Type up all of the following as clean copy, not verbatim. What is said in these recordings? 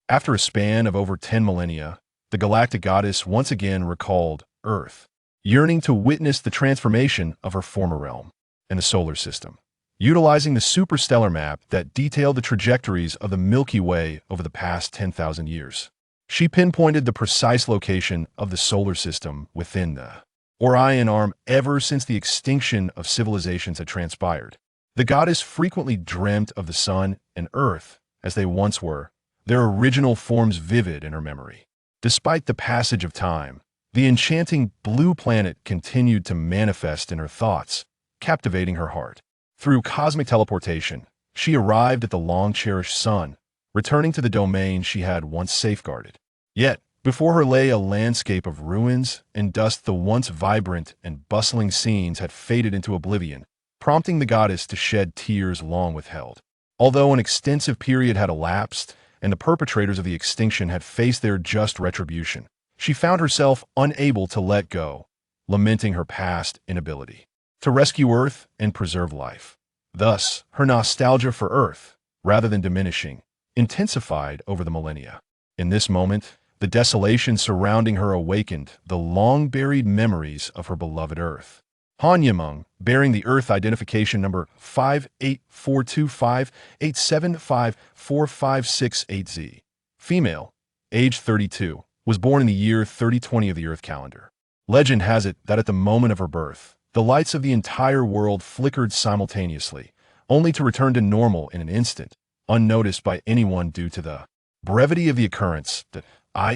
After a span of over 10 millennia, the Galactic Goddess once again recalled Earth, yearning to witness the transformation of her former realm and the solar system. Utilizing the superstellar map that detailed the trajectories of the Milky Way over the past 10,000 years, she pinpointed the precise location of the solar system within the Orion Arm ever since the extinction of civilizations had transpired. The goddess frequently dreamt of the sun and earth as they once were, their original forms vivid in her memory. Despite the passage of time, the enchanting blue planet continued to manifest in her thoughts, captivating her heart. Through cosmic teleportation, she arrived at the long-cherished sun, returning to the domain she had once safeguarded. Yet, before her lay a landscape of ruins and dust. The once vibrant and bustling scenes had faded into oblivion, prompting the goddess to shed tears long withheld. Although an extensive period had elapsed and the perpetrators of the extinction had faced their just retribution, she found herself unable to let go, lamenting her past inability to rescue Earth and preserve life. Thus, her nostalgia for Earth, rather than diminishing, intensified over the millennia. In this moment, the desolation surrounding her awakened the long-buried memories of her beloved Earth. Hanyamung, bearing the Earth identification number 58425875456 female, age 32, was born in the year 3020 of the Earth calendar. Legend has it that at the moment of her birth, the lights of the entire world flickered simultaneously, only to return to normal in an instant, unnoticed by anyone due to the brevity of the occurrence that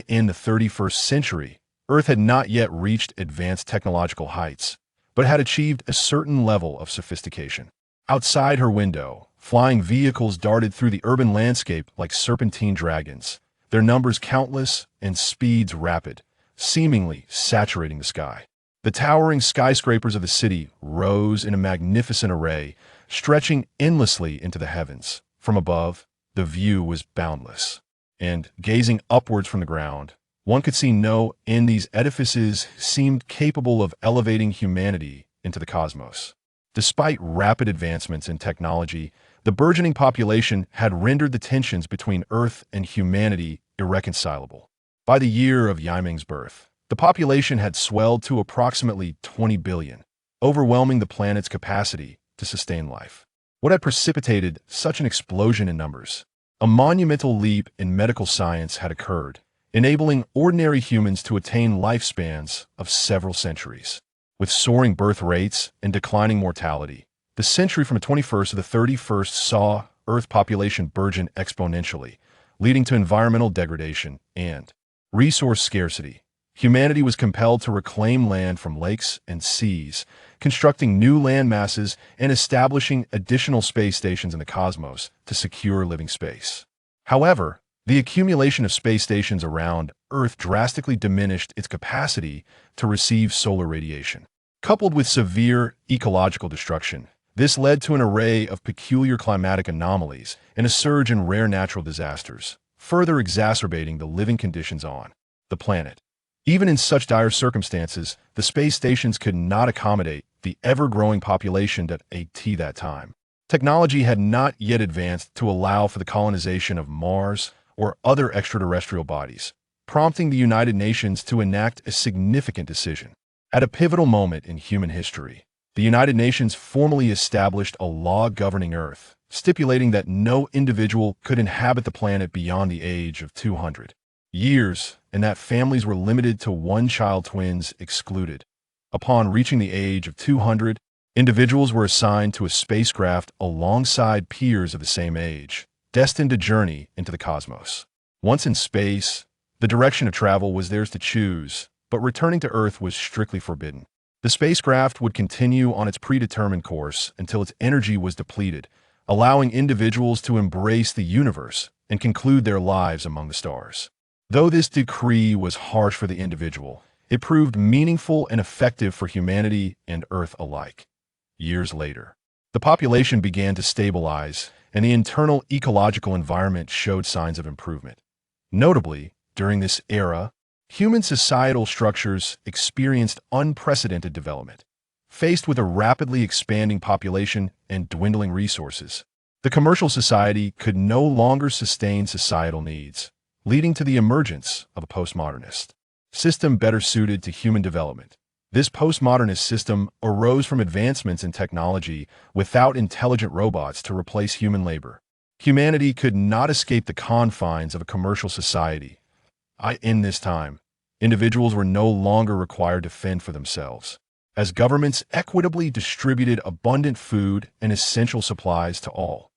in the 31st century, Earth had not yet reached advanced technological heights, but had achieved a certain level of sophistication. Outside her window, flying vehicles darted through the urban landscape like serpentine dragons, their numbers countless and speeds rapid, seemingly saturating the sky. The towering skyscrapers of the city rose in a magnificent array, stretching endlessly into the heavens. From above, the view was boundless, and gazing upwards from the ground, one could see no end. These edifices seemed capable of elevating humanity into the cosmos. Despite rapid advancements in technology, the burgeoning population had rendered the tensions between Earth and humanity irreconcilable. By the year of Yiming's birth, the population had swelled to approximately 20 billion, overwhelming the planet's capacity to sustain life. What had precipitated such an explosion in numbers? A monumental leap in medical science had occurred, enabling ordinary humans to attain lifespans of several centuries. With soaring birth rates and declining mortality, the century from the 21st to the 31st saw Earth population burgeon exponentially, leading to environmental degradation and resource scarcity. Humanity was compelled to reclaim land from lakes and seas, constructing new land masses and establishing additional space stations in the cosmos to secure living space. However, the accumulation of space stations around Earth drastically diminished its capacity to receive solar radiation. Coupled with severe ecological destruction, this led to an array of peculiar climatic anomalies and a surge in rare natural disasters, further exacerbating the living conditions on the planet. Even in such dire circumstances, the space stations could not accommodate the ever-growing population at that time. Technology had not yet advanced to allow for the colonization of Mars or other extraterrestrial bodies, prompting the United Nations to enact a significant decision. At a pivotal moment in human history, the United Nations formally established a law governing Earth, stipulating that no individual could inhabit the planet beyond the age of 200 years, and that families were limited to one-child twins excluded. Upon reaching the age of 200, individuals were assigned to a spacecraft alongside peers of the same age, destined to journey into the cosmos. Once in space, the direction of travel was theirs to choose, but returning to Earth was strictly forbidden. The spacecraft would continue on its predetermined course until its energy was depleted, allowing individuals to embrace the universe and conclude their lives among the stars. Though this decree was harsh for the individual, it proved meaningful and effective for humanity and Earth alike. Years later, the population began to stabilize, and the internal ecological environment showed signs of improvement. Notably, during this era, human societal structures experienced unprecedented development. Faced with a rapidly expanding population and dwindling resources, the commercial society could no longer sustain societal needs. leading to the emergence of a postmodernist system better suited to human development. This postmodernist system arose from advancements in technology without intelligent robots to replace human labor. Humanity could not escape the confines of a commercial society. In this time, individuals were no longer required to fend for themselves, as governments equitably distributed abundant food and essential supplies to all.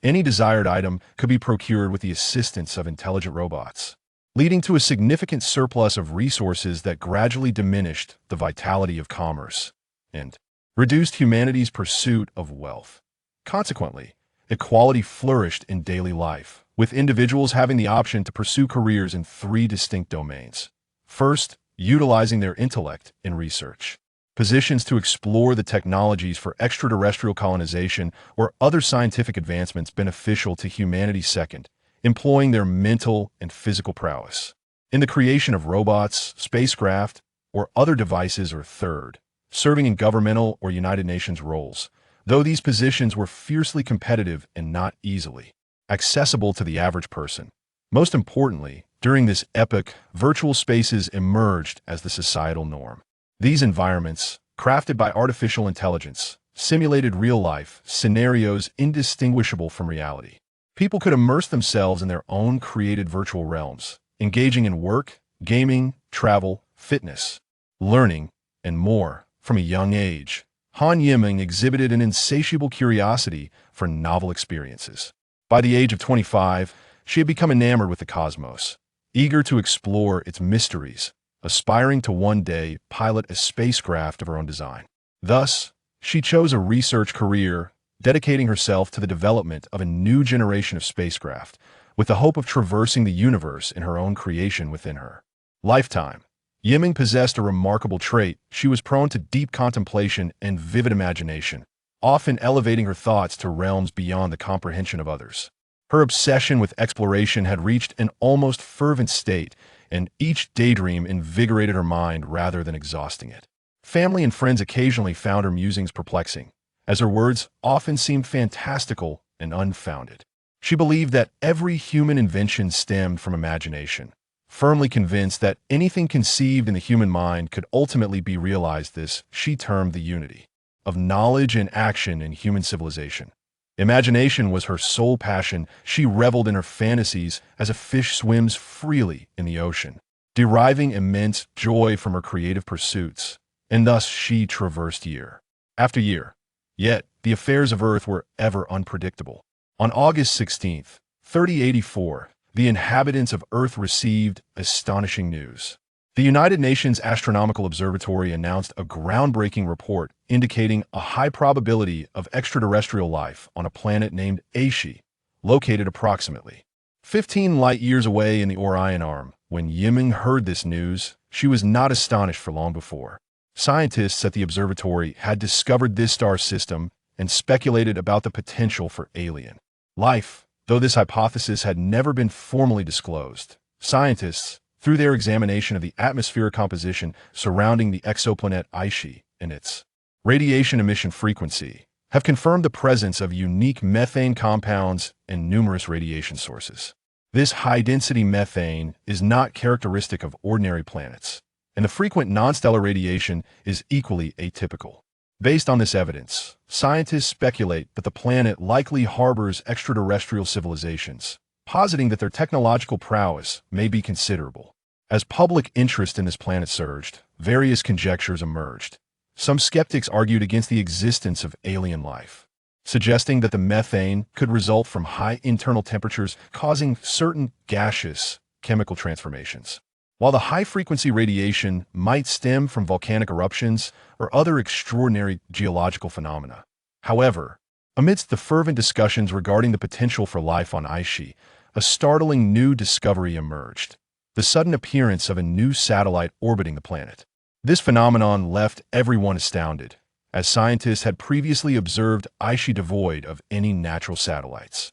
Any desired item could be procured with the assistance of intelligent robots, leading to a significant surplus of resources that gradually diminished the vitality of commerce and reduced humanity's pursuit of wealth. Consequently, equality flourished in daily life, with individuals having the option to pursue careers in three distinct domains. First, utilizing their intellect in research, positions to explore the technologies for extraterrestrial colonization or other scientific advancements beneficial to humanity. Second, employing their mental and physical prowess in the creation of robots, spacecraft, or other devices. Or third, serving in governmental or United Nations roles, though these positions were fiercely competitive and not easily accessible to the average person. Most importantly, during this epoch, virtual spaces emerged as the societal norm. These environments, crafted by artificial intelligence, simulated real-life scenarios indistinguishable from reality. People could immerse themselves in their own created virtual realms, engaging in work, gaming, travel, fitness, learning, and more. From a young age, Han Yiming exhibited an insatiable curiosity for novel experiences. By the age of 25, she had become enamored with the cosmos, eager to explore its mysteries, aspiring to one day pilot a spacecraft of her own design. Thus, she chose a research career, dedicating herself to the development of a new generation of spacecraft, with the hope of traversing the universe in her own creation within her lifetime. Yiming possessed a remarkable trait. She was prone to deep contemplation and vivid imagination, often elevating her thoughts to realms beyond the comprehension of others. Her obsession with exploration had reached an almost fervent state, and each daydream invigorated her mind rather than exhausting it. Family and friends occasionally found her musings perplexing, as her words often seemed fantastical and unfounded. She believed that every human invention stemmed from imagination, firmly convinced that anything conceived in the human mind could ultimately be realized. This she termed the unity of knowledge and action in human civilization. Imagination was her sole passion. She reveled in her fantasies as a fish swims freely in the ocean, deriving immense joy from her creative pursuits, and thus she traversed year after year. Yet, the affairs of Earth were ever unpredictable. On August 16, 3084, the inhabitants of Earth received astonishing news. The United Nations Astronomical Observatory announced a groundbreaking report indicating a high probability of extraterrestrial life on a planet named Aishi, located approximately 15 light-years away in the Orion Arm. When Yiming heard this news, she was not astonished for long before. Scientists at the observatory had discovered this star system and speculated about the potential for alien life. Though this hypothesis had never been formally disclosed, scientists, through their examination of the atmospheric composition surrounding the exoplanet Aishi and its radiation emission frequency, have confirmed the presence of unique methane compounds and numerous radiation sources. This high-density methane is not characteristic of ordinary planets, and the frequent non-stellar radiation is equally atypical. Based on this evidence, scientists speculate that the planet likely harbors extraterrestrial civilizations, positing that their technological prowess may be considerable. As public interest in this planet surged, various conjectures emerged. Some skeptics argued against the existence of alien life, suggesting that the methane could result from high internal temperatures causing certain gaseous chemical transformations, while the high-frequency radiation might stem from volcanic eruptions or other extraordinary geological phenomena. However, amidst the fervent discussions regarding the potential for life on Aishi, a startling new discovery emerged: the sudden appearance of a new satellite orbiting the planet. This phenomenon left everyone astounded, as scientists had previously observed Aishi devoid of any natural satellites.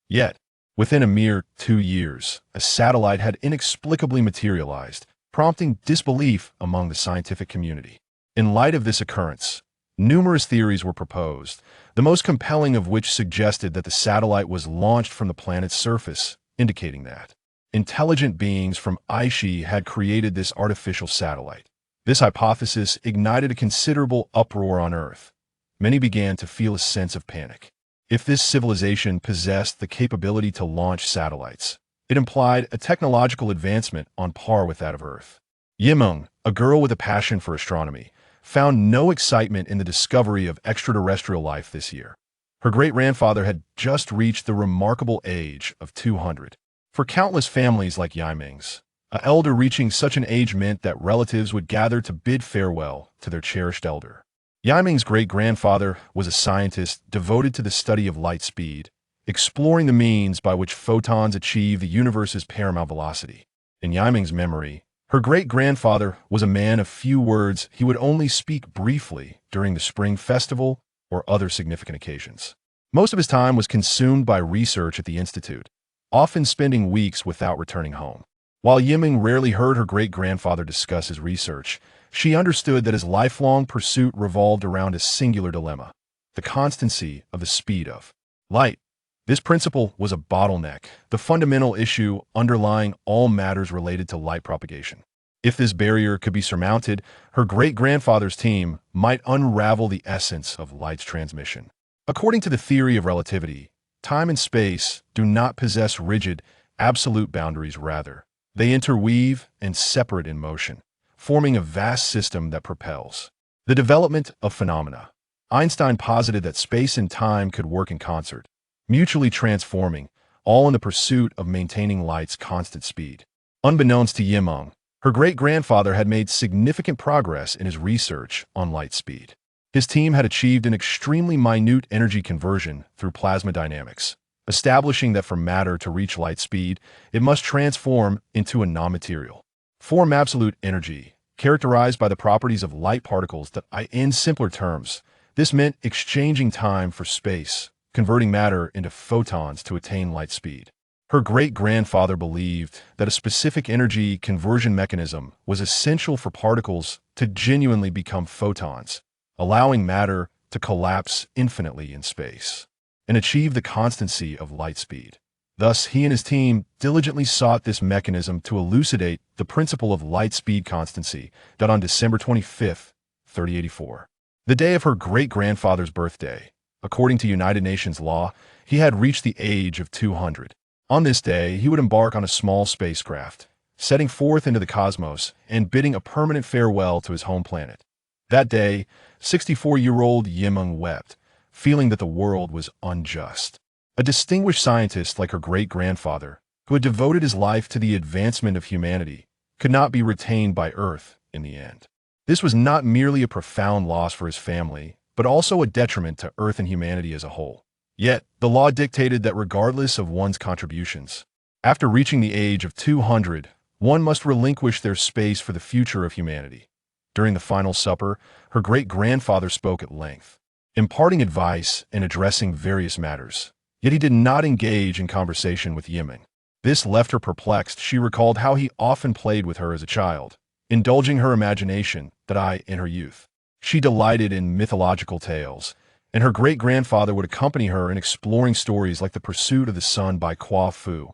Yet, within a mere 2 years, a satellite had inexplicably materialized, prompting disbelief among the scientific community. In light of this occurrence, numerous theories were proposed, the most compelling of which suggested that the satellite was launched from the planet's surface, indicating that intelligent beings from Aishi had created this artificial satellite. This hypothesis ignited a considerable uproar on Earth. Many began to feel a sense of panic. If this civilization possessed the capability to launch satellites, it implied a technological advancement on par with that of Earth. Yimeng, a girl with a passion for astronomy, found no excitement in the discovery of extraterrestrial life this year. Her great-grandfather had just reached the remarkable age of 200. For countless families like Yimeng's, an elder reaching such an age meant that relatives would gather to bid farewell to their cherished elder. Yimeng's great-grandfather was a scientist devoted to the study of light speed, exploring the means by which photons achieve the universe's paramount velocity. In Yimeng's memory, her great-grandfather was a man of few words. He would only speak briefly during the spring festival or other significant occasions. Most of his time was consumed by research at the institute, often spending weeks without returning home. While Yimeng rarely heard her great-grandfather discuss his research, she understood that his lifelong pursuit revolved around a singular dilemma: the constancy of the speed of light. This principle was a bottleneck, the fundamental issue underlying all matters related to light propagation. If this barrier could be surmounted, her great-grandfather's team might unravel the essence of light's transmission. According to the theory of relativity, time and space do not possess rigid, absolute boundaries. Rather, they interweave and separate in motion, forming a vast system that propels the development of phenomena. Einstein posited that space and time could work in concert, mutually transforming, all in the pursuit of maintaining light's constant speed. Unbeknownst to Yimeng, her great-grandfather had made significant progress in his research on light speed. His team had achieved an extremely minute energy conversion through plasma dynamics, establishing that for matter to reach light speed, it must transform into a non-material form, absolute energy, characterized by the properties of light particles that in simpler terms, this meant exchanging time for space, converting matter into photons to attain light speed. Her great-grandfather believed that a specific energy conversion mechanism was essential for particles to genuinely become photons, allowing matter to collapse infinitely in space and achieve the constancy of light speed. Thus, he and his team diligently sought this mechanism to elucidate the principle of light speed constancy. That on December 25, 3084, the day of her great-grandfather's birthday, according to United Nations law, he had reached the age of 200. On this day, he would embark on a small spacecraft, setting forth into the cosmos and bidding a permanent farewell to his home planet. That day, 64-year-old Yimeng wept, feeling that the world was unjust. A distinguished scientist like her great-grandfather, who had devoted his life to the advancement of humanity, could not be retained by Earth in the end. This was not merely a profound loss for his family, but also a detriment to Earth and humanity as a whole. Yet, the law dictated that regardless of one's contributions, after reaching the age of 200, one must relinquish their space for the future of humanity. During the final supper, her great-grandfather spoke at length, imparting advice and addressing various matters. Yet he did not engage in conversation with Yimeng. This left her perplexed. She recalled how he often played with her as a child, indulging her imagination in her youth. She delighted in mythological tales, and her great-grandfather would accompany her in exploring stories like The Pursuit of the Sun by Kwa Fu,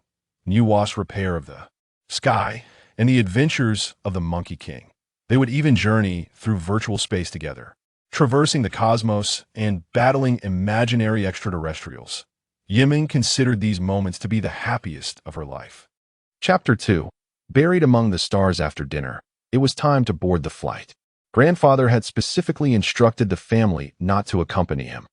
Nuwa's Repair of the Sky, and The Adventures of the Monkey King. They would even journey through virtual space together, traversing the cosmos and battling imaginary extraterrestrials. Yimeng considered these moments to be the happiest of her life. Chapter 2. Buried among the stars. After dinner, it was time to board the flight. Grandfather had specifically instructed the family not to accompany him.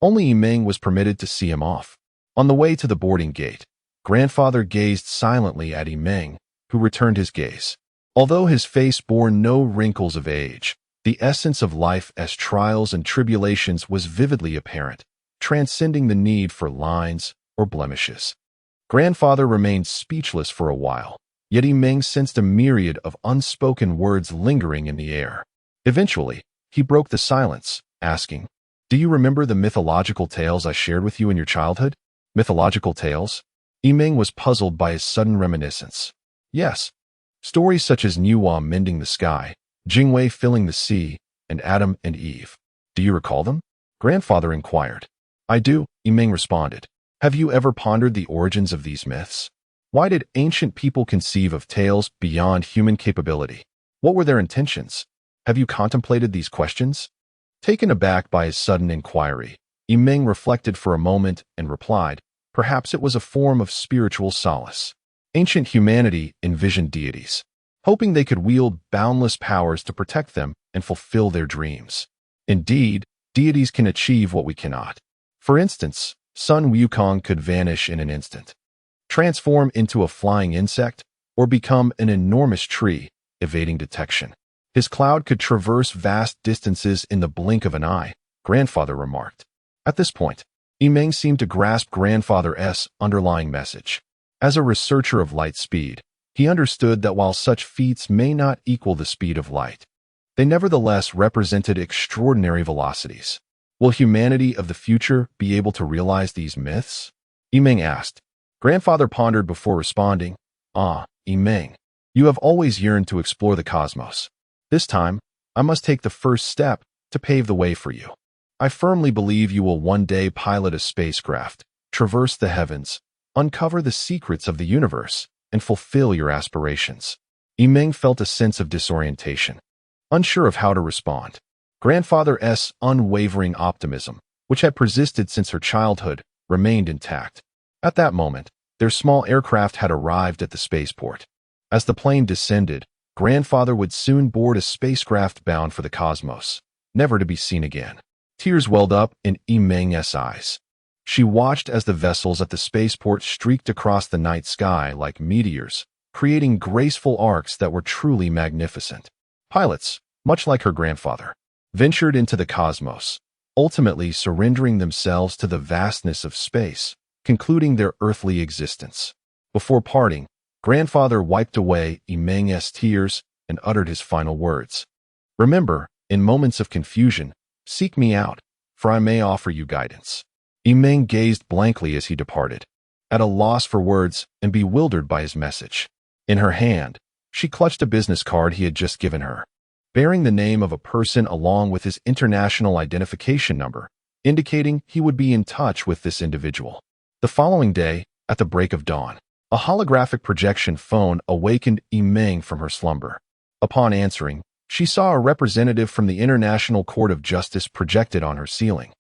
Only Yimeng was permitted to see him off. On the way to the boarding gate, Grandfather gazed silently at Yimeng, who returned his gaze. Although his face bore no wrinkles of age, the essence of life as trials and tribulations was vividly apparent, transcending the need for lines or blemishes. Grandfather remained speechless for a while, yet Yimeng sensed a myriad of unspoken words lingering in the air. Eventually, he broke the silence, asking, "Do you remember the mythological tales I shared with you in your childhood?" Mythological tales? Yimeng was puzzled by his sudden reminiscence. Yes. Stories such as Nuwa mending the sky, Jingwei filling the sea, and Adam and Eve. Do you recall them? Grandfather inquired. I do, Yimeng responded. Have you ever pondered the origins of these myths? Why did ancient people conceive of tales beyond human capability? What were their intentions? Have you contemplated these questions? Taken aback by his sudden inquiry, Yimeng reflected for a moment and replied, perhaps it was a form of spiritual solace. Ancient humanity envisioned deities, hoping they could wield boundless powers to protect them and fulfill their dreams. Indeed, deities can achieve what we cannot. For instance, Sun Wukong could vanish in an instant, transform into a flying insect, or become an enormous tree, evading detection. His cloud could traverse vast distances in the blink of an eye, grandfather remarked. At this point, Yimeng seemed to grasp grandfather's underlying message. As a researcher of light speed, he understood that while such feats may not equal the speed of light, they nevertheless represented extraordinary velocities. Will humanity of the future be able to realize these myths? Yimeng asked. Grandfather pondered before responding, Yimeng, you have always yearned to explore the cosmos. This time, I must take the first step to pave the way for you. I firmly believe you will one day pilot a spacecraft, traverse the heavens, uncover the secrets of the universe, and fulfill your aspirations. Yimeng felt a sense of disorientation, unsure of how to respond. Grandfather's unwavering optimism, which had persisted since her childhood, remained intact. At that moment, their small aircraft had arrived at the spaceport. As the plane descended, Grandfather would soon board a spacecraft bound for the cosmos, never to be seen again. Tears welled up in Yimeng's eyes. She watched as the vessels at the spaceport streaked across the night sky like meteors, creating graceful arcs that were truly magnificent. Pilots, much like her grandfather, ventured into the cosmos, ultimately surrendering themselves to the vastness of space, concluding their earthly existence. Before parting, Grandfather wiped away Yimeng's tears and uttered his final words. Remember, in moments of confusion, seek me out, for I may offer you guidance. Yimeng gazed blankly as he departed, at a loss for words and bewildered by his message. In her hand, she clutched a business card he had just given her, bearing the name of a person along with his international identification number, indicating he would be in touch with this individual. The following day, at the break of dawn, a holographic projection phone awakened Yimeng from her slumber. Upon answering, she saw a representative from the International Court of Justice projected on her ceiling,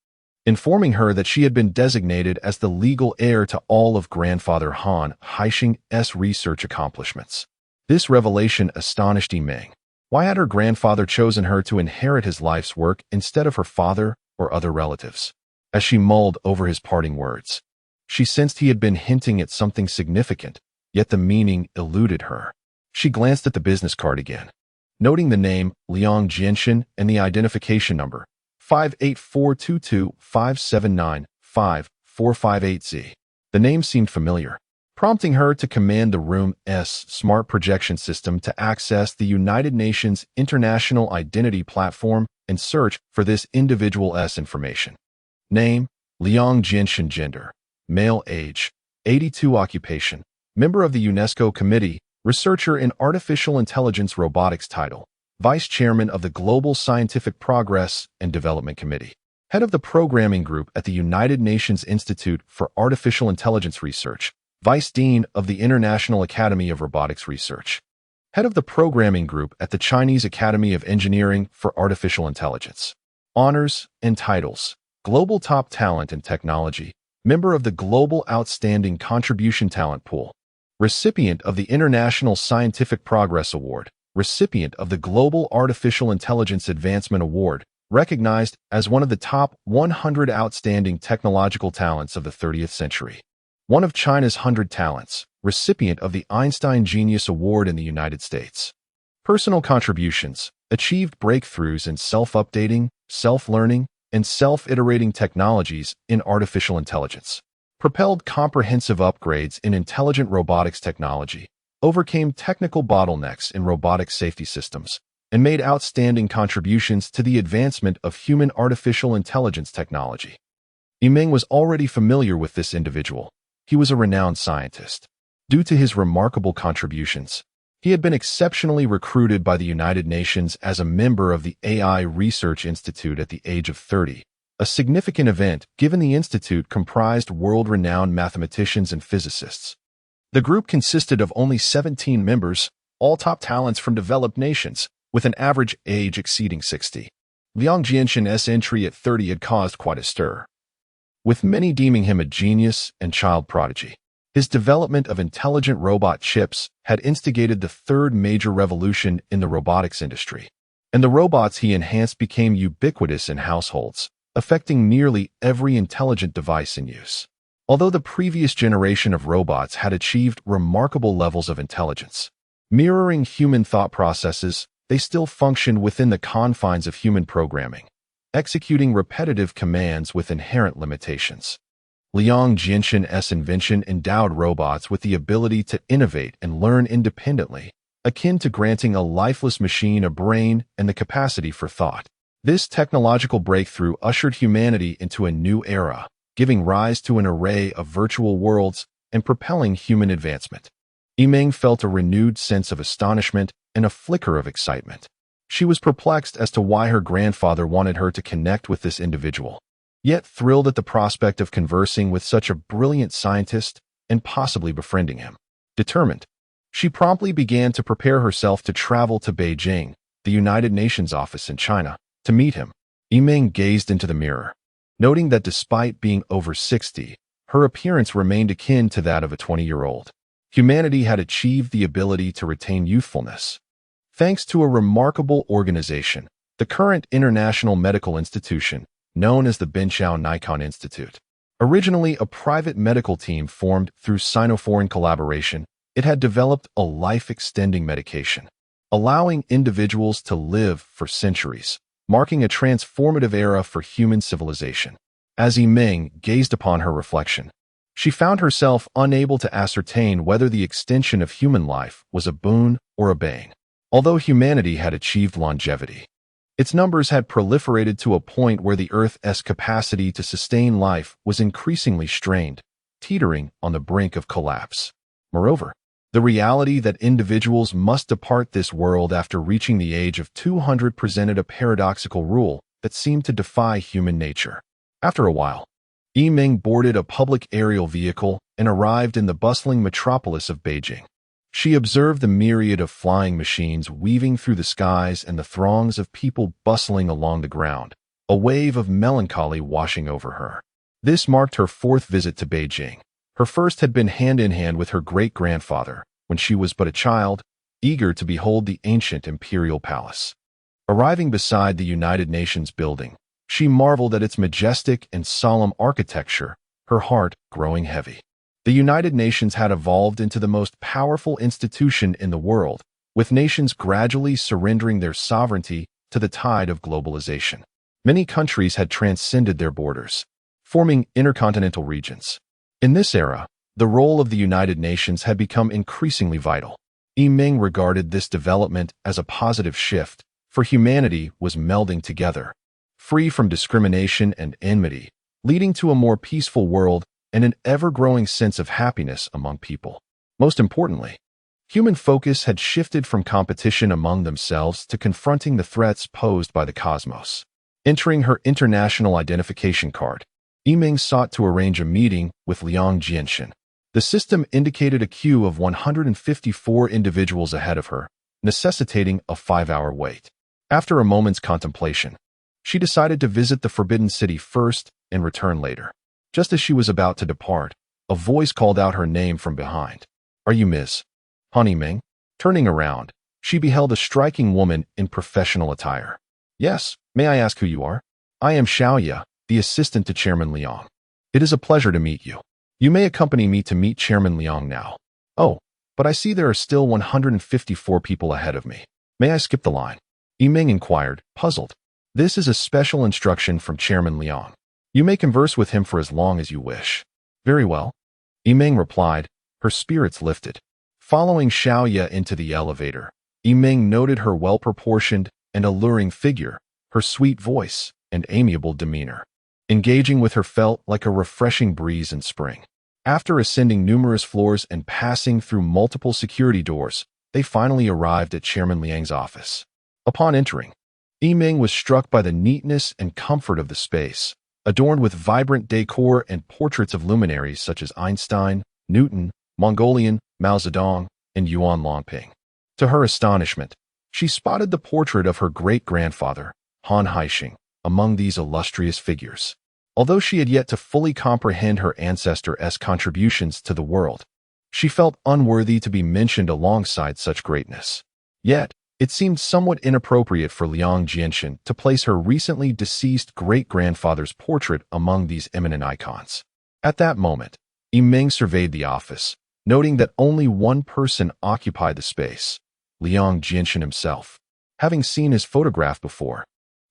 informing her that she had been designated as the legal heir to all of Grandfather Han Haisheng's research accomplishments. This revelation astonished Yimeng. Why had her grandfather chosen her to inherit his life's work instead of her father or other relatives? As she mulled over his parting words, she sensed he had been hinting at something significant, yet the meaning eluded her. She glanced at the business card again, noting the name Liang Jinshin and the identification number 5842257954558Z. The name seemed familiar, prompting her to command the room's smart projection system to access the United Nations International Identity Platform and search for this individual's information. Name, Liang Jinshin. Gender, male. Age, 82. Occupation, member of the UNESCO Committee, researcher in Artificial Intelligence Robotics. Title, Vice Chairman of the Global Scientific Progress and Development Committee. Head of the Programming Group at the United Nations Institute for Artificial Intelligence Research. Vice Dean of the International Academy of Robotics Research. Head of the Programming Group at the Chinese Academy of Engineering for Artificial Intelligence. Honors and titles: Global Top Talent in Technology, member of the Global Outstanding Contribution Talent Pool, recipient of the International Scientific Progress Award, recipient of the Global Artificial Intelligence Advancement Award, recognized as one of the top 100 outstanding technological talents of the 30th century. One of China's 100 talents, recipient of the Einstein Genius Award in the United States. Personal contributions: achieved breakthroughs in self-updating, self-learning, and self-iterating technologies in artificial intelligence. Propelled comprehensive upgrades in intelligent robotics technology, overcame technical bottlenecks in robotic safety systems, and made outstanding contributions to the advancement of human artificial intelligence technology. Yimeng was already familiar with this individual. He was a renowned scientist. Due to his remarkable contributions, he had been exceptionally recruited by the United Nations as a member of the AI Research Institute at the age of 30, a significant event given the institute comprised world-renowned mathematicians and physicists. The group consisted of only 17 members, all top talents from developed nations, with an average age exceeding 60. Liang Jianshan's entry at 30 had caused quite a stir, with many deeming him a genius and child prodigy. His development of intelligent robot chips had instigated the third major revolution in the robotics industry, and the robots he enhanced became ubiquitous in households, affecting nearly every intelligent device in use. Although the previous generation of robots had achieved remarkable levels of intelligence, mirroring human thought processes, they still functioned within the confines of human programming, executing repetitive commands with inherent limitations. Liang Jianshan's invention endowed robots with the ability to innovate and learn independently, akin to granting a lifeless machine a brain and the capacity for thought. This technological breakthrough ushered humanity into a new era, giving rise to an array of virtual worlds and propelling human advancement. Yimeng felt a renewed sense of astonishment and a flicker of excitement. She was perplexed as to why her grandfather wanted her to connect with this individual, yet thrilled at the prospect of conversing with such a brilliant scientist and possibly befriending him. Determined, she promptly began to prepare herself to travel to Beijing, the United Nations office in China, to meet him. Yimeng gazed into the mirror, noting that despite being over 60, her appearance remained akin to that of a 20-year-old. Humanity had achieved the ability to retain youthfulness, thanks to a remarkable organization, the current international medical institution, known as the Benchao Nikon Institute. Originally a private medical team formed through Sino-foreign collaboration, it had developed a life-extending medication, allowing individuals to live for centuries, marking a transformative era for human civilization. As Yimeng gazed upon her reflection, she found herself unable to ascertain whether the extension of human life was a boon or a bane. Although humanity had achieved longevity, its numbers had proliferated to a point where the Earth's capacity to sustain life was increasingly strained, teetering on the brink of collapse. Moreover, the reality that individuals must depart this world after reaching the age of 200 presented a paradoxical rule that seemed to defy human nature. After a while, Yimeng boarded a public aerial vehicle and arrived in the bustling metropolis of Beijing. She observed the myriad of flying machines weaving through the skies and the throngs of people bustling along the ground, a wave of melancholy washing over her. This marked her fourth visit to Beijing. Her first had been hand-in-hand with her great-grandfather, when she was but a child, eager to behold the ancient imperial palace. Arriving beside the United Nations building, she marveled at its majestic and solemn architecture, her heart growing heavy. The United Nations had evolved into the most powerful institution in the world, with nations gradually surrendering their sovereignty to the tide of globalization. Many countries had transcended their borders, forming intercontinental regions. In this era, the role of the United Nations had become increasingly vital. Yimeng regarded this development as a positive shift, for humanity was melding together, free from discrimination and enmity, leading to a more peaceful world and an ever-growing sense of happiness among people. Most importantly, human focus had shifted from competition among themselves to confronting the threats posed by the cosmos. Entering her international identification card, Yimeng sought to arrange a meeting with Liang Jianshan. The system indicated a queue of 154 individuals ahead of her, necessitating a 5-hour wait. After a moment's contemplation, she decided to visit the Forbidden City first and return later. Just as she was about to depart, a voice called out her name from behind. "Are you Miss Han Yimeng?" Turning around, she beheld a striking woman in professional attire. "Yes, may I ask who you are?" "I am Xiaoya, the assistant to Chairman Liang. It is a pleasure to meet you. You may accompany me to meet Chairman Liang now." "Oh, but I see there are still 154 people ahead of me. May I skip the line?" Yimeng inquired, puzzled. "This is a special instruction from Chairman Liang. You may converse with him for as long as you wish." "Very well," Yimeng replied, her spirits lifted. Following Xiaoya into the elevator, Yimeng noted her well-proportioned and alluring figure, her sweet voice, and amiable demeanor. Engaging with her felt like a refreshing breeze in spring. After ascending numerous floors and passing through multiple security doors, they finally arrived at Chairman Liang's office. Upon entering, Yimeng was struck by the neatness and comfort of the space, adorned with vibrant decor and portraits of luminaries such as Einstein, Newton, Mongolian, Mao Zedong, and Yuan Longping. To her astonishment, she spotted the portrait of her great-grandfather, Han Haixing, among these illustrious figures. Although she had yet to fully comprehend her ancestor's contributions to the world, she felt unworthy to be mentioned alongside such greatness. Yet, it seemed somewhat inappropriate for Liang Jianxin to place her recently deceased great-grandfather's portrait among these eminent icons. At that moment, Yimeng surveyed the office, noting that only one person occupied the space, Liang Jianxin himself. Having seen his photograph before,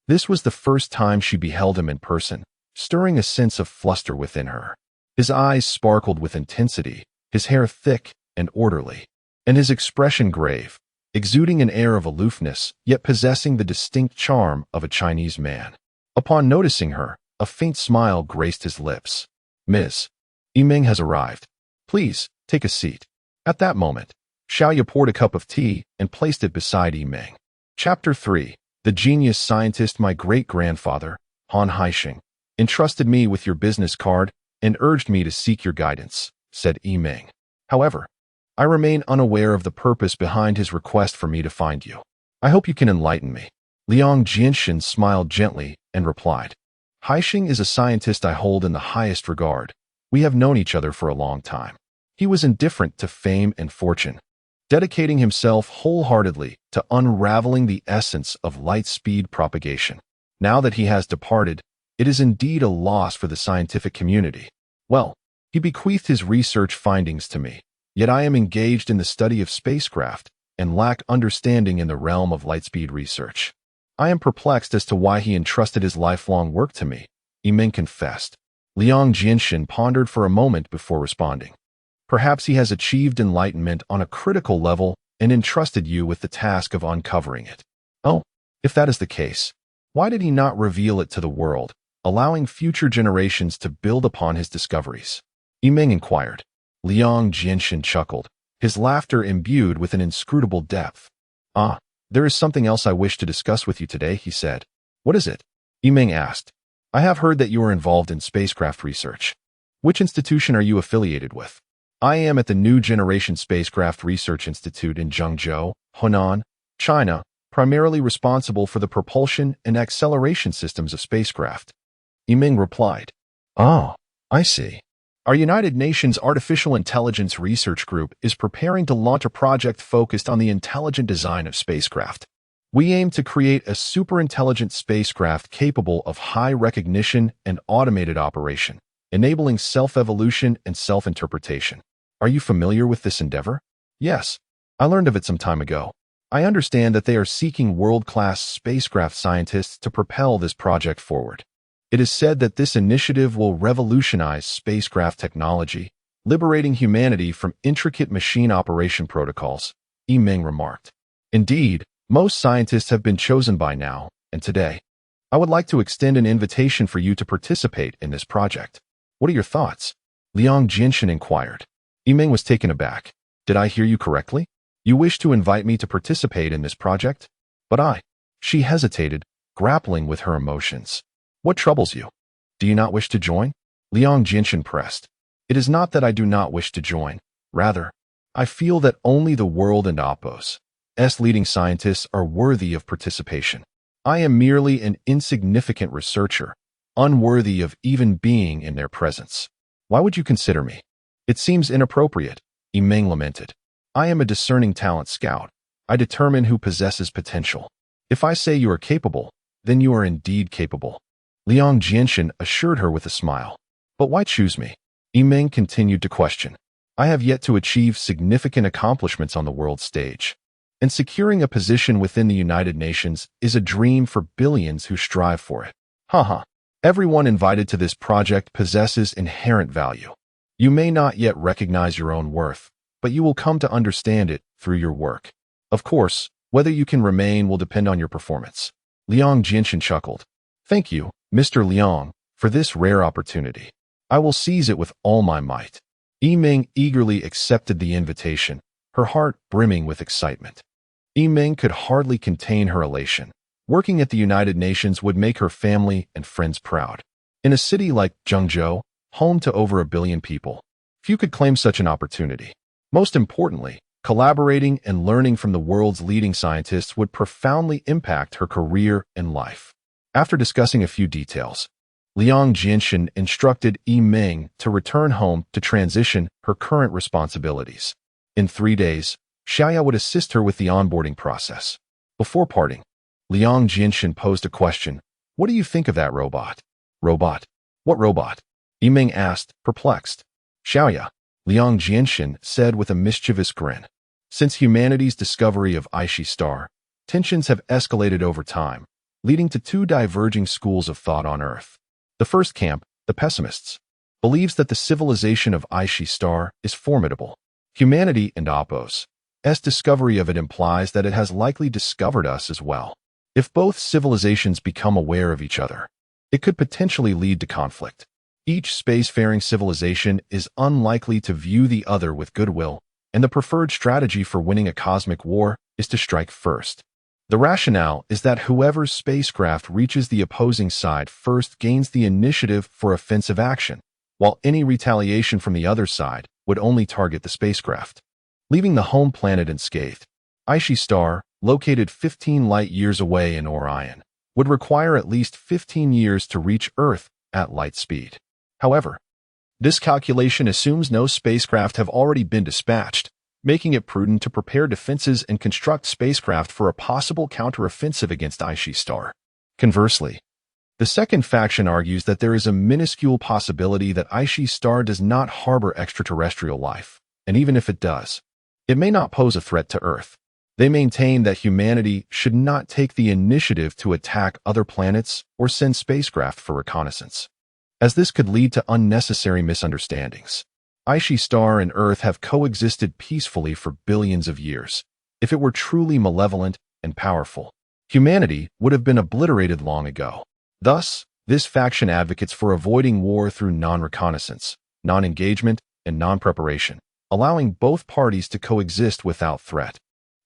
this was the first time she beheld him in person, stirring a sense of fluster within her. His eyes sparkled with intensity, his hair thick and orderly, and his expression grave, exuding an air of aloofness, yet possessing the distinct charm of a Chinese man. Upon noticing her, a faint smile graced his lips. "Ms. Yimeng has arrived. Please, take a seat." At that moment, Xiaoya poured a cup of tea and placed it beside Yimeng. Chapter 3. The genius scientist my great-grandfather, Han Haixing, entrusted me with your business card and urged me to seek your guidance, said Yimeng. However, I remain unaware of the purpose behind his request for me to find you. I hope you can enlighten me. Liang Jianxin smiled gently and replied, Haixing is a scientist I hold in the highest regard. We have known each other for a long time. He was indifferent to fame and fortune, dedicating himself wholeheartedly to unraveling the essence of light-speed propagation. Now that he has departed, it is indeed a loss for the scientific community. Well, he bequeathed his research findings to me, yet I am engaged in the study of spacecraft and lack understanding in the realm of lightspeed research. I am perplexed as to why he entrusted his lifelong work to me, Yimeng confessed. Liang Jianxin pondered for a moment before responding. Perhaps he has achieved enlightenment on a critical level and entrusted you with the task of uncovering it. Oh, if that is the case, why did he not reveal it to the world, allowing future generations to build upon his discoveries? Yimeng inquired. Liang Jianxin chuckled, his laughter imbued with an inscrutable depth. There is something else I wish to discuss with you today, he said. What is it? Yimeng asked. I have heard that you are involved in spacecraft research. Which institution are you affiliated with? I am at the New Generation Spacecraft Research Institute in Zhengzhou, Hunan, China, primarily responsible for the propulsion and acceleration systems of spacecraft. Yimeng replied. Oh, I see. Our United Nations Artificial Intelligence Research Group is preparing to launch a project focused on the intelligent design of spacecraft. We aim to create a superintelligent spacecraft capable of high recognition and automated operation, enabling self-evolution and self-interpretation. Are you familiar with this endeavor? Yes, I learned of it some time ago. I understand that they are seeking world-class spacecraft scientists to propel this project forward. It is said that this initiative will revolutionize spacecraft technology, liberating humanity from intricate machine operation protocols, Yimeng remarked. Indeed, most scientists have been chosen by now, and today, I would like to extend an invitation for you to participate in this project. What are your thoughts? Liang Jianxin inquired. Yimeng was taken aback. Did I hear you correctly? You wish to invite me to participate in this project? But She hesitated, grappling with her emotions. What troubles you? Do you not wish to join? Liang Jianxin pressed. It is not that I do not wish to join. Rather, I feel that only the world and Oppo's leading scientists are worthy of participation. I am merely an insignificant researcher, unworthy of even being in their presence. Why would you consider me? It seems inappropriate, Yimeng lamented. I am a discerning talent scout. I determine who possesses potential. If I say you are capable, then you are indeed capable. Liang Jianxin assured her with a smile. But why choose me? Yimeng continued to question. I have yet to achieve significant accomplishments on the world stage, and securing a position within the United Nations is a dream for billions who strive for it. Everyone invited to this project possesses inherent value. You may not yet recognize your own worth, but you will come to understand it through your work. Of course, whether you can remain will depend on your performance. Liang Jianxin chuckled. Thank you, Mr. Liang, for this rare opportunity. I will seize it with all my might. Yimeng eagerly accepted the invitation, her heart brimming with excitement. Yimeng could hardly contain her elation. Working at the United Nations would make her family and friends proud. In a city like Zhengzhou, home to over 1 billion people, few could claim such an opportunity. Most importantly, collaborating and learning from the world's leading scientists would profoundly impact her career and life. After discussing a few details, Liang Jinshin instructed Yi Ming to return home to transition her current responsibilities. In 3 days, Xiaoya would assist her with the onboarding process. Before parting, Liang Jinshin posed a question. What do you think of that robot? Robot? What robot? Yi Ming asked, perplexed. Xiaoya, Liang Jinshin said with a mischievous grin. Since humanity's discovery of Aishi Star, tensions have escalated over time, leading to 2 diverging schools of thought on Earth. The first camp, the pessimists, believes that the civilization of Aishi Star is formidable. Humanity and Oppo's discovery of it implies that it has likely discovered us as well. If both civilizations become aware of each other, it could potentially lead to conflict. Each spacefaring civilization is unlikely to view the other with goodwill, and the preferred strategy for winning a cosmic war is to strike first. The rationale is that whoever's spacecraft reaches the opposing side first gains the initiative for offensive action, while any retaliation from the other side would only target the spacecraft. Leaving the home planet unscathed, Aishi Star, located 15 light-years away in Orion, would require at least 15 years to reach Earth at light speed. However, this calculation assumes no spacecraft have already been dispatched, making it prudent to prepare defenses and construct spacecraft for a possible counteroffensive against Aishi Star. Conversely, the second faction argues that there is a minuscule possibility that Aishi Star does not harbor extraterrestrial life, and even if it does, it may not pose a threat to Earth. They maintain that humanity should not take the initiative to attack other planets or send spacecraft for reconnaissance, as this could lead to unnecessary misunderstandings. Aishi Star and Earth have coexisted peacefully for billions of years. If it were truly malevolent and powerful, humanity would have been obliterated long ago. Thus, this faction advocates for avoiding war through non-reconnaissance, non-engagement, and non-preparation, allowing both parties to coexist without threat.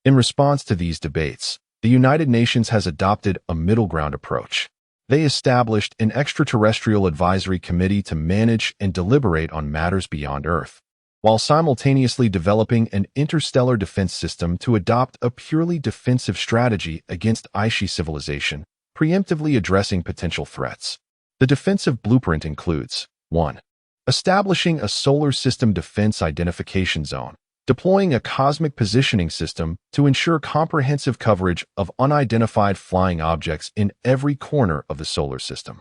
In response to these debates, the United Nations has adopted a middle ground approach. They established an extraterrestrial advisory committee to manage and deliberate on matters beyond Earth, while simultaneously developing an interstellar defense system to adopt a purely defensive strategy against Aishi civilization, preemptively addressing potential threats. The defensive blueprint includes 1. Establishing a solar system defense identification zone, deploying a cosmic positioning system to ensure comprehensive coverage of unidentified flying objects in every corner of the solar system.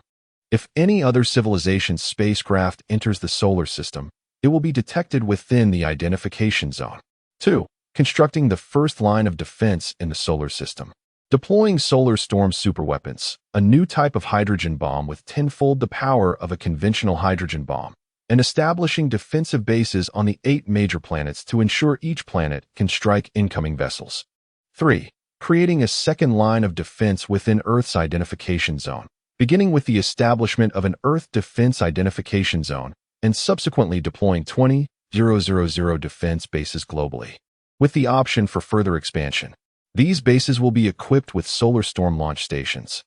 If any other civilization's spacecraft enters the solar system, it will be detected within the identification zone. 2. Constructing the first line of defense in the solar system. Deploying solar storm superweapons, a new type of hydrogen bomb with tenfold the power of a conventional hydrogen bomb, and establishing defensive bases on the 8 major planets to ensure each planet can strike incoming vessels. 3. Creating a second line of defense within Earth's identification zone, beginning with the establishment of an Earth Defense Identification Zone and subsequently deploying 20,000 defense bases globally, with the option for further expansion. These bases will be equipped with solar storm launch stations,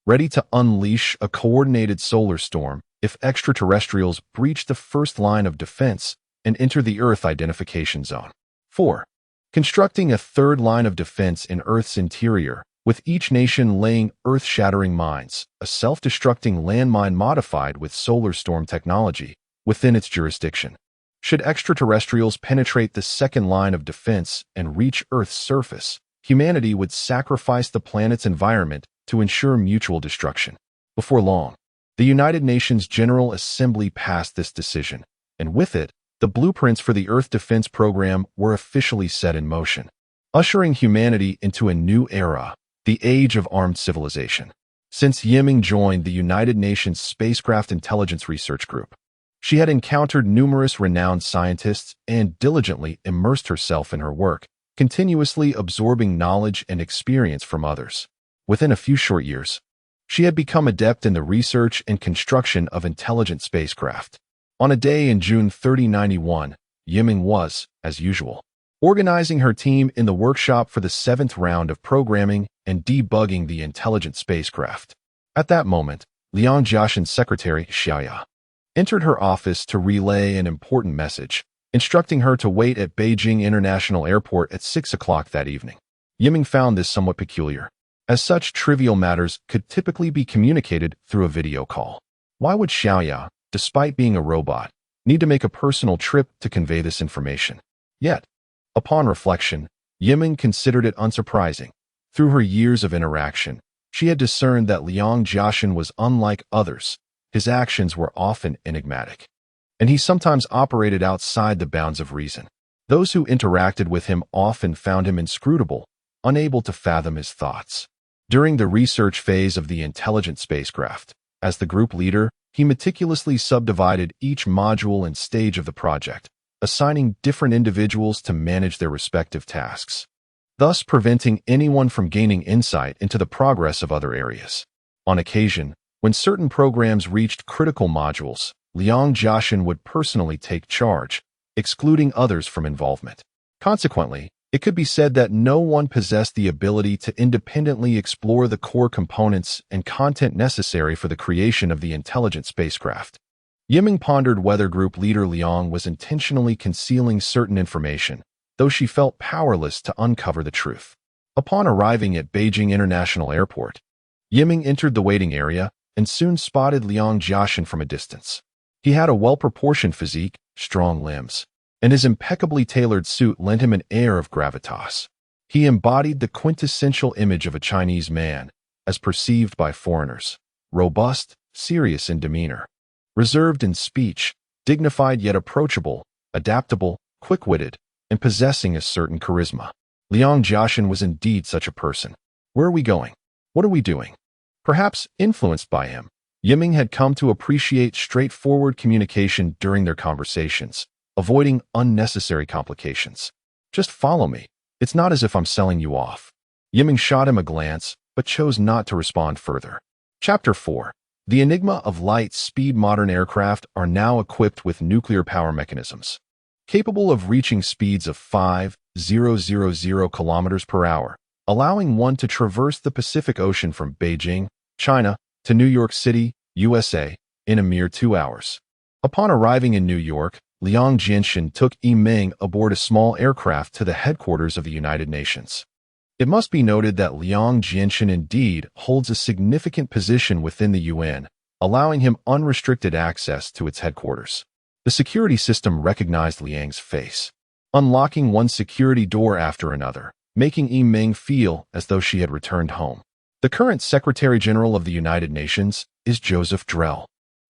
ready to unleash a coordinated solar storm if extraterrestrials breach the first line of defense and enter the Earth identification zone. 4. Constructing a third line of defense in Earth's interior, with each nation laying earth-shattering mines, a self-destructing landmine modified with solar storm technology, within its jurisdiction. Should extraterrestrials penetrate the second line of defense and reach Earth's surface, humanity would sacrifice the planet's environment to ensure mutual destruction. Before long, the United Nations General Assembly passed this decision, and with it, the blueprints for the Earth Defense Program were officially set in motion, ushering humanity into a new era, the Age of Armed Civilization. Since Yi Ming joined the United Nations Spacecraft Intelligence Research Group, she had encountered numerous renowned scientists and diligently immersed herself in her work, continuously absorbing knowledge and experience from others. Within a few short years, she had become adept in the research and construction of intelligent spacecraft. On a day in June 3091, Yi Ming was, as usual, organizing her team in the workshop for the 7th round of programming and debugging the intelligent spacecraft. At that moment, Liang Jiaxin's secretary, Xiaoya, entered her office to relay an important message, instructing her to wait at Beijing International Airport at 6 o'clock that evening. Yiming found this somewhat peculiar, as such trivial matters could typically be communicated through a video call. Why would Xiaoya, despite being a robot, need to make a personal trip to convey this information? Yet, upon reflection, Yiming considered it unsurprising. Through her years of interaction, she had discerned that Liang Jiaxin was unlike others. His actions were often enigmatic, and he sometimes operated outside the bounds of reason. Those who interacted with him often found him inscrutable, unable to fathom his thoughts. During the research phase of the intelligent spacecraft, as the group leader, he meticulously subdivided each module and stage of the project, assigning different individuals to manage their respective tasks, thus preventing anyone from gaining insight into the progress of other areas. On occasion, when certain programs reached critical modules, Liang Jiaxin would personally take charge, excluding others from involvement. Consequently, it could be said that no one possessed the ability to independently explore the core components and content necessary for the creation of the intelligent spacecraft. Yiming pondered whether group leader Liang was intentionally concealing certain information, though she felt powerless to uncover the truth. Upon arriving at Beijing International Airport, Yiming entered the waiting area and soon spotted Liang Jiaxin from a distance. He had a well-proportioned physique, strong limbs, and his impeccably tailored suit lent him an air of gravitas. He embodied the quintessential image of a Chinese man, as perceived by foreigners: robust, serious in demeanor, reserved in speech, dignified yet approachable, adaptable, quick-witted, and possessing a certain charisma. Liang Jiaxin was indeed such a person. Where are we going? What are we doing? Perhaps influenced by him, Yiming had come to appreciate straightforward communication during their conversations, avoiding unnecessary complications. Just follow me. It's not as if I'm selling you off. Yiming shot him a glance, but chose not to respond further. Chapter 4. The enigma of light-speed modern aircraft are now equipped with nuclear power mechanisms, capable of reaching speeds of 5,000 kilometers per hour, allowing one to traverse the Pacific Ocean from Beijing, China, to New York City, USA, in a mere 2 hours. Upon arriving in New York, Liang Jiaxin took Yiming aboard a small aircraft to the headquarters of the United Nations. It must be noted that Liang Jiaxin indeed holds a significant position within the UN, allowing him unrestricted access to its headquarters. The security system recognized Liang's face, unlocking one security door after another, making Yiming feel as though she had returned home. The current Secretary General of the United Nations is Joseph Drell,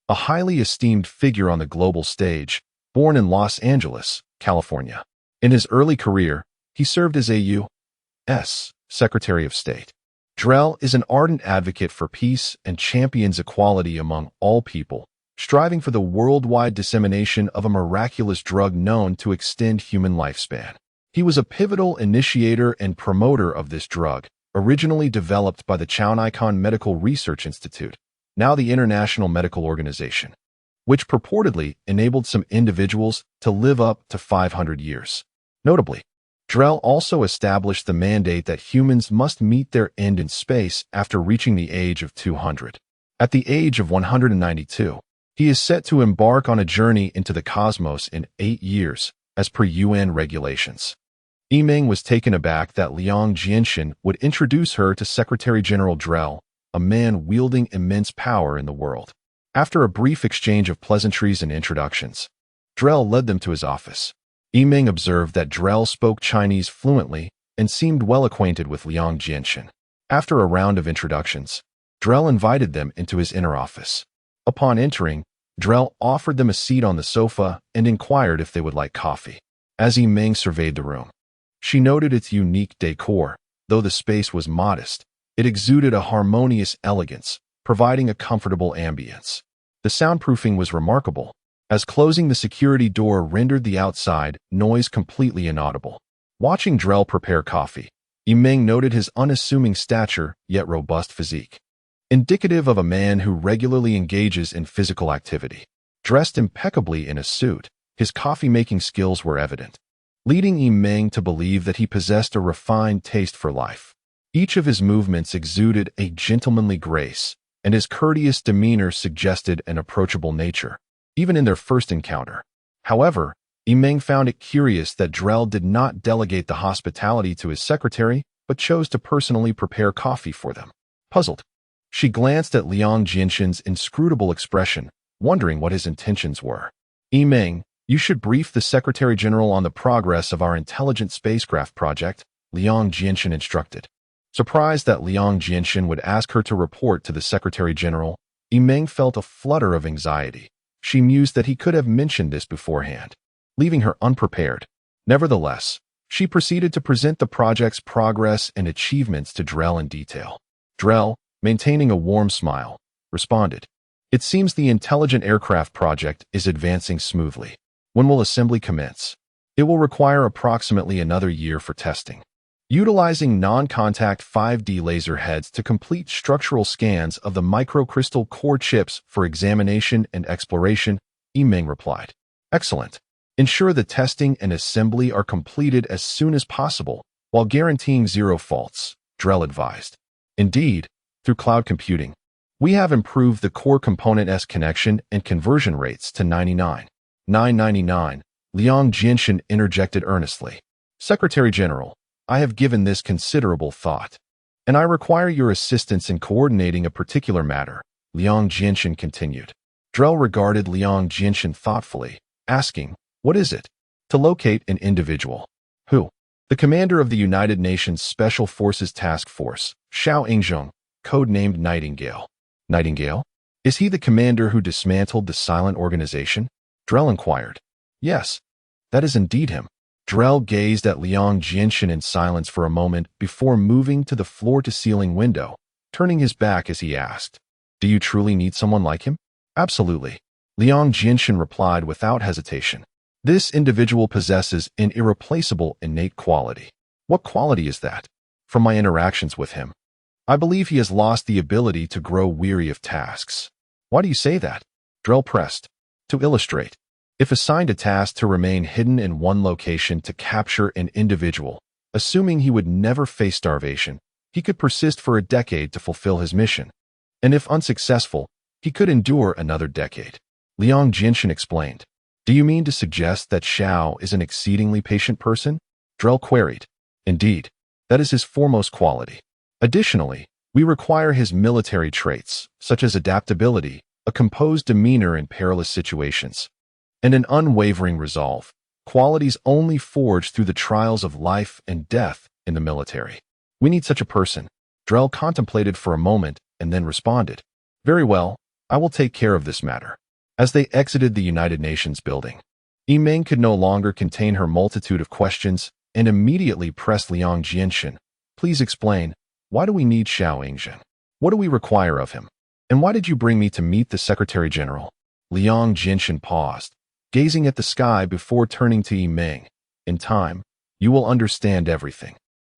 a highly esteemed figure on the global stage, born in Los Angeles, California. In his early career, he served as a U.S. Secretary of State. Drell is an ardent advocate for peace and champions equality among all people, striving for the worldwide dissemination of a miraculous drug known to extend human lifespan. He was a pivotal initiator and promoter of this drug, originally developed by the Chownikon Medical Research Institute, now the International Medical Organization, which purportedly enabled some individuals to live up to 500 years. Notably, Drell also established the mandate that humans must meet their end in space after reaching the age of 200. At the age of 192, he is set to embark on a journey into the cosmos in 8 years, as per UN regulations. Yiming was taken aback that Liang Jiaxin would introduce her to Secretary General Drell, a man wielding immense power in the world. After a brief exchange of pleasantries and introductions, Drell led them to his office. Yiming observed that Drell spoke Chinese fluently and seemed well acquainted with Liang Jiaxin. After a round of introductions, Drell invited them into his inner office. Upon entering, Drell offered them a seat on the sofa and inquired if they would like coffee. As Yiming surveyed the room, she noted its unique decor. Though the space was modest, it exuded a harmonious elegance, providing a comfortable ambience. The soundproofing was remarkable, as closing the security door rendered the outside noise completely inaudible. Watching Drell prepare coffee, Yiming noted his unassuming stature yet robust physique, indicative of a man who regularly engages in physical activity. Dressed impeccably in a suit, his coffee-making skills were evident, leading Yiming to believe that he possessed a refined taste for life. Each of his movements exuded a gentlemanly grace, and his courteous demeanor suggested an approachable nature, even in their first encounter. However, Meng found it curious that Drell did not delegate the hospitality to his secretary, but chose to personally prepare coffee for them. Puzzled, she glanced at Liang Jinshin's inscrutable expression, wondering what his intentions were. Meng, you should brief the Secretary General on the progress of our intelligent spacecraft project, Liang Jinshin instructed. Surprised that Liang Jinshin would ask her to report to the Secretary General, Meng felt a flutter of anxiety. She mused that he could have mentioned this beforehand, leaving her unprepared. Nevertheless, she proceeded to present the project's progress and achievements to Drell in detail. Drell, maintaining a warm smile, responded, "It seems the intelligent aircraft project is advancing smoothly. When will assembly commence? It will require approximately another year for testing. Utilizing non-contact 5D laser heads to complete structural scans of the microcrystal core chips for examination and exploration," Meng replied. "Excellent. Ensure the testing and assembly are completed as soon as possible, while guaranteeing zero faults," Drell advised. Indeed, through cloud computing, we have improved the core component connection and conversion rates to 99.999, Liang Jinshin interjected earnestly. "Secretary General, I have given this considerable thought, and I require your assistance in coordinating a particular matter," Liang Jinshin continued. Drell regarded Liang Jinshin thoughtfully, asking, "What is it?" "To locate an individual." "Who?" "The commander of the United Nations Special Forces Task Force, Xiao Ingzheng, codenamed Nightingale." "Nightingale? Is he the commander who dismantled the silent organization?" Drell inquired. "Yes, that is indeed him." Drell gazed at Liang Jinshin in silence for a moment before moving to the floor-to-ceiling window, turning his back as he asked, "Do you truly need someone like him?" "Absolutely," Liang Jinshin replied without hesitation. "This individual possesses an irreplaceable innate quality." "What quality is that?" "From my interactions with him, I believe he has lost the ability to grow weary of tasks." "Why do you say that?" Drell pressed. "To illustrate, if assigned a task to remain hidden in one location to capture an individual, assuming he would never face starvation, he could persist for a decade to fulfill his mission. And if unsuccessful, he could endure another decade," Liang Jinshin explained. "Do you mean to suggest that Xiao is an exceedingly patient person?" Drell queried. "Indeed, that is his foremost quality. Additionally, we require his military traits, such as adaptability, a composed demeanor in perilous situations, and an unwavering resolve, qualities only forged through the trials of life and death in the military. We need such a person." Drell contemplated for a moment and then responded, "Very well, I will take care of this matter." As they exited the United Nations building, Meng could no longer contain her multitude of questions and immediately pressed Liang Jinshin, "Please explain, why do we need Xiao Ingzhen? What do we require of him? And why did you bring me to meet the Secretary General?" Liang Jinshin paused, gazing at the sky before turning to Meng. "In time, you will understand everything."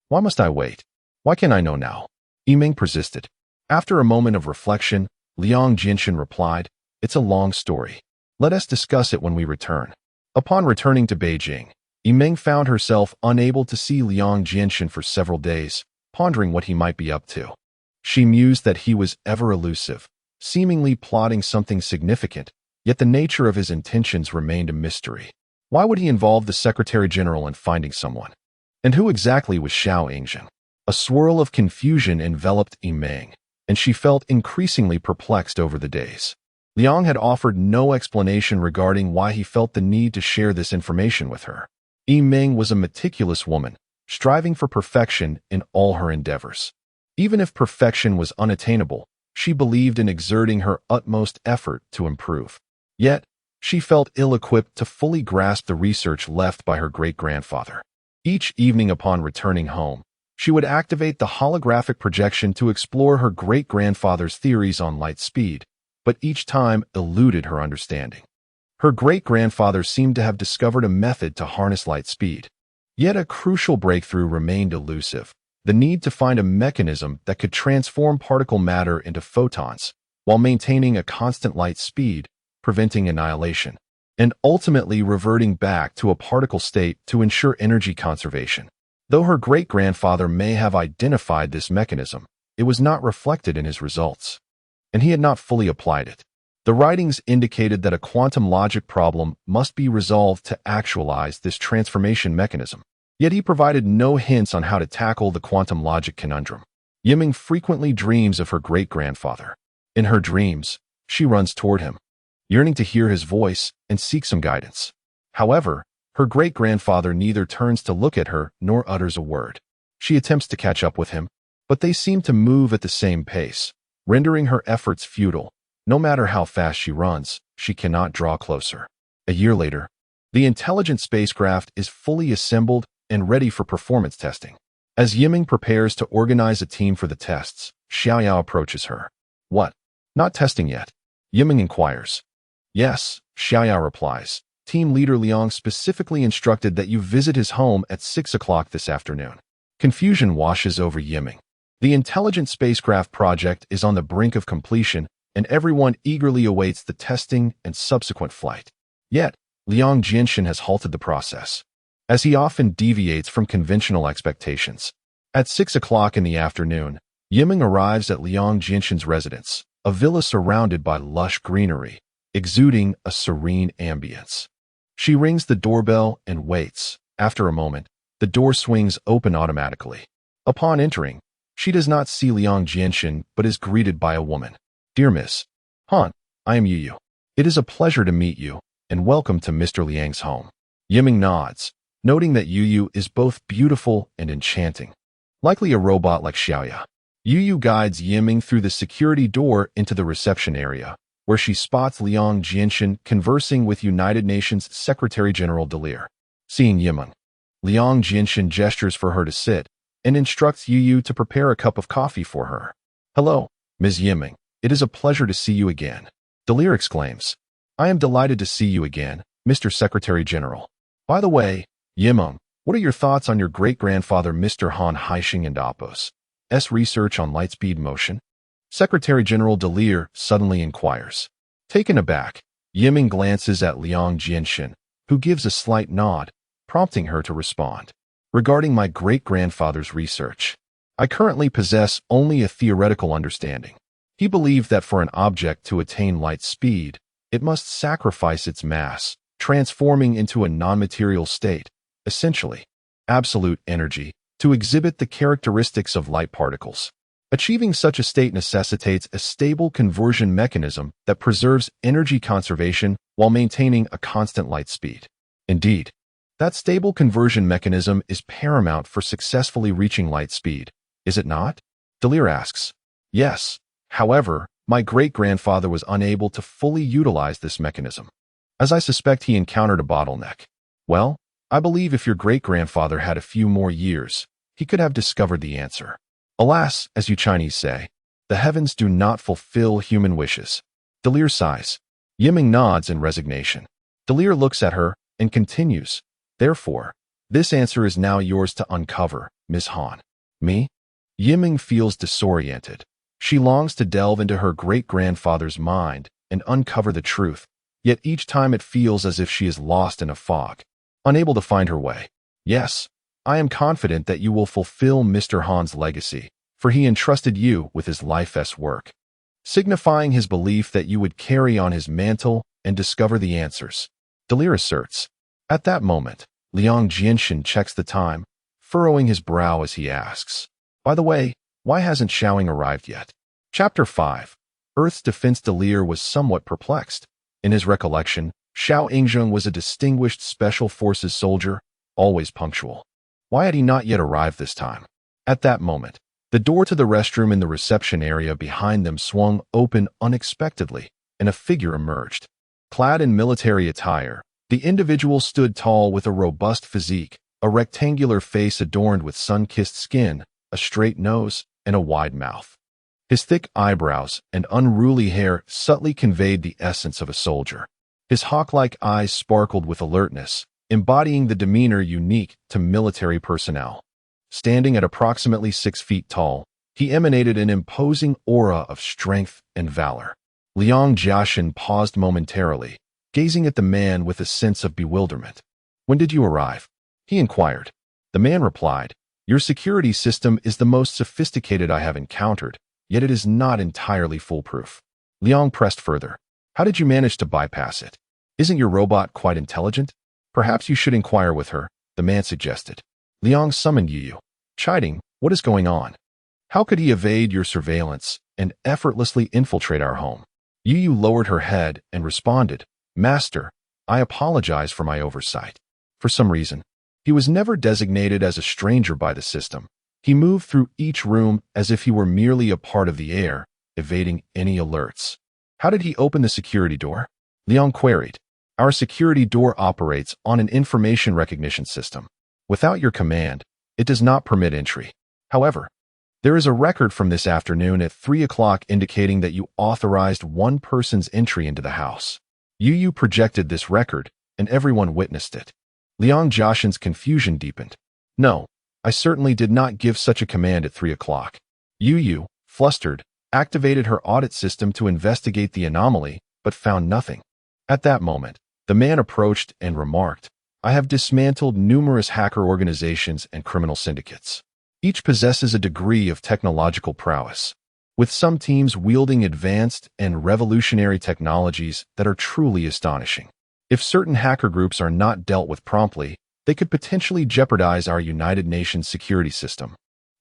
"Why must I wait? Why can't I know now?" Meng persisted. After a moment of reflection, Liang Jinshin replied, "It's a long story. Let us discuss it when we return." Upon returning to Beijing, Meng found herself unable to see Liang Jinshin for several days, pondering what he might be up to. She mused that he was ever elusive, seemingly plotting something significant, yet the nature of his intentions remained a mystery. Why would he involve the Secretary General in finding someone? And who exactly was Xiao Ingzhen? A swirl of confusion enveloped Meng, and she felt increasingly perplexed over the days. Liang had offered no explanation regarding why he felt the need to share this information with her. Meng was a meticulous woman, striving for perfection in all her endeavors. Even if perfection was unattainable, she believed in exerting her utmost effort to improve. Yet, she felt ill-equipped to fully grasp the research left by her great-grandfather. Each evening upon returning home, she would activate the holographic projection to explore her great-grandfather's theories on light speed, but each time eluded her understanding. Her great-grandfather seemed to have discovered a method to harness light speed. Yet a crucial breakthrough remained elusive, the need to find a mechanism that could transform particle matter into photons, while maintaining a constant light speed, preventing annihilation, and ultimately reverting back to a particle state to ensure energy conservation. Though her great-grandfather may have identified this mechanism, it was not reflected in his results, and he had not fully applied it. The writings indicated that a quantum logic problem must be resolved to actualize this transformation mechanism. Yet he provided no hints on how to tackle the quantum logic conundrum. Yiming frequently dreams of her great-grandfather. In her dreams, she runs toward him, yearning to hear his voice and seek some guidance. However, her great-grandfather neither turns to look at her nor utters a word. She attempts to catch up with him, but they seem to move at the same pace, rendering her efforts futile. No matter how fast she runs, she cannot draw closer. A year later, the intelligent spacecraft is fully assembled and ready for performance testing. As Yiming prepares to organize a team for the tests, Xiaoyao approaches her. What? Not testing yet? Yiming inquires. Yes, Xiaoyao replies. Team leader Liang specifically instructed that you visit his home at 6 o'clock this afternoon. Confusion washes over Yiming. The intelligent spacecraft project is on the brink of completion, and everyone eagerly awaits the testing and subsequent flight. Yet, Liang Jinshin has halted the process, as he often deviates from conventional expectations. At 6 o'clock in the afternoon, Yiming arrives at Liang Jinshin's residence, a villa surrounded by lush greenery, exuding a serene ambience. She rings the doorbell and waits. After a moment, the door swings open automatically. Upon entering, she does not see Liang Jinshin but is greeted by a woman. Dear Miss Han, I am Yu. It is a pleasure to meet you, and welcome to Mr. Liang's home. Yiming nods, noting that Yu is both beautiful and enchanting. Likely a robot like Xiaoya. Yu guides Yiming through the security door into the reception area, where she spots Liang Jinshin conversing with United Nations Secretary-General Delir. Seeing Yiming, Liang Jinshin gestures for her to sit and instructs Yu to prepare a cup of coffee for her. Hello, Ms. Yiming. It is a pleasure to see you again. Delir exclaims. I am delighted to see you again, Mr. Secretary-General. By the way, Yiming, what are your thoughts on your great-grandfather Mr. Han Haixing and Apos' research on lightspeed motion? Secretary-General Delir suddenly inquires. Taken aback, Yiming glances at Liang Jinshin, who gives a slight nod, prompting her to respond. Regarding my great-grandfather's research, I currently possess only a theoretical understanding. He believed that for an object to attain light speed, it must sacrifice its mass, transforming into a non-material state, essentially, absolute energy, to exhibit the characteristics of light particles. Achieving such a state necessitates a stable conversion mechanism that preserves energy conservation while maintaining a constant light speed. Indeed, that stable conversion mechanism is paramount for successfully reaching light speed, is it not? Delir asks. Yes. However, my great-grandfather was unable to fully utilize this mechanism, as I suspect he encountered a bottleneck. Well, I believe if your great-grandfather had a few more years, he could have discovered the answer. Alas, as you Chinese say, the heavens do not fulfill human wishes. Delir sighs. Yiming nods in resignation. Delir looks at her and continues. Therefore, this answer is now yours to uncover, Ms. Han. Me? Yiming feels disoriented. She longs to delve into her great-grandfather's mind and uncover the truth, yet each time it feels as if she is lost in a fog, unable to find her way. Yes, I am confident that you will fulfill Mr. Han's legacy, for he entrusted you with his life's work, signifying his belief that you would carry on his mantle and discover the answers. Delir asserts. At that moment, Liang Jinshin checks the time, furrowing his brow as he asks, by the way, why hasn't Xiaoying arrived yet? Chapter 5. Earth's Defense. Delir was somewhat perplexed. In his recollection, Xiao Yingzheng was a distinguished special forces soldier, always punctual. Why had he not yet arrived this time? At that moment, the door to the restroom in the reception area behind them swung open unexpectedly, and a figure emerged. Clad in military attire, the individual stood tall with a robust physique, a rectangular face adorned with sun-kissed skin, a straight nose, and a wide mouth. His thick eyebrows and unruly hair subtly conveyed the essence of a soldier. His hawk-like eyes sparkled with alertness, embodying the demeanor unique to military personnel. Standing at approximately 6 feet tall, he emanated an imposing aura of strength and valor. Liang Jinshin paused momentarily, gazing at the man with a sense of bewilderment. When did you arrive? He inquired. The man replied, Your security system is the most sophisticated I have encountered, yet it is not entirely foolproof. Liang pressed further. How did you manage to bypass it? Isn't your robot quite intelligent? Perhaps you should inquire with her, the man suggested. Liang summoned Yu. Chiding, what is going on? How could he evade your surveillance and effortlessly infiltrate our home? Yu lowered her head and responded, Master, I apologize for my oversight. For some reason, he was never designated as a stranger by the system. He moved through each room as if he were merely a part of the air, evading any alerts. How did he open the security door? Liang queried. Our security door operates on an information recognition system. Without your command, it does not permit entry. However, there is a record from this afternoon at 3 o'clock indicating that you authorized one person's entry into the house. Yu projected this record, and everyone witnessed it. Liang Jiaxin's confusion deepened. No, I certainly did not give such a command at 3 o'clock. Yu, flustered, activated her audit system to investigate the anomaly, but found nothing. At that moment, the man approached and remarked, I have dismantled numerous hacker organizations and criminal syndicates. Each possesses a degree of technological prowess, with some teams wielding advanced and revolutionary technologies that are truly astonishing. If certain hacker groups are not dealt with promptly, they could potentially jeopardize our United Nations security system,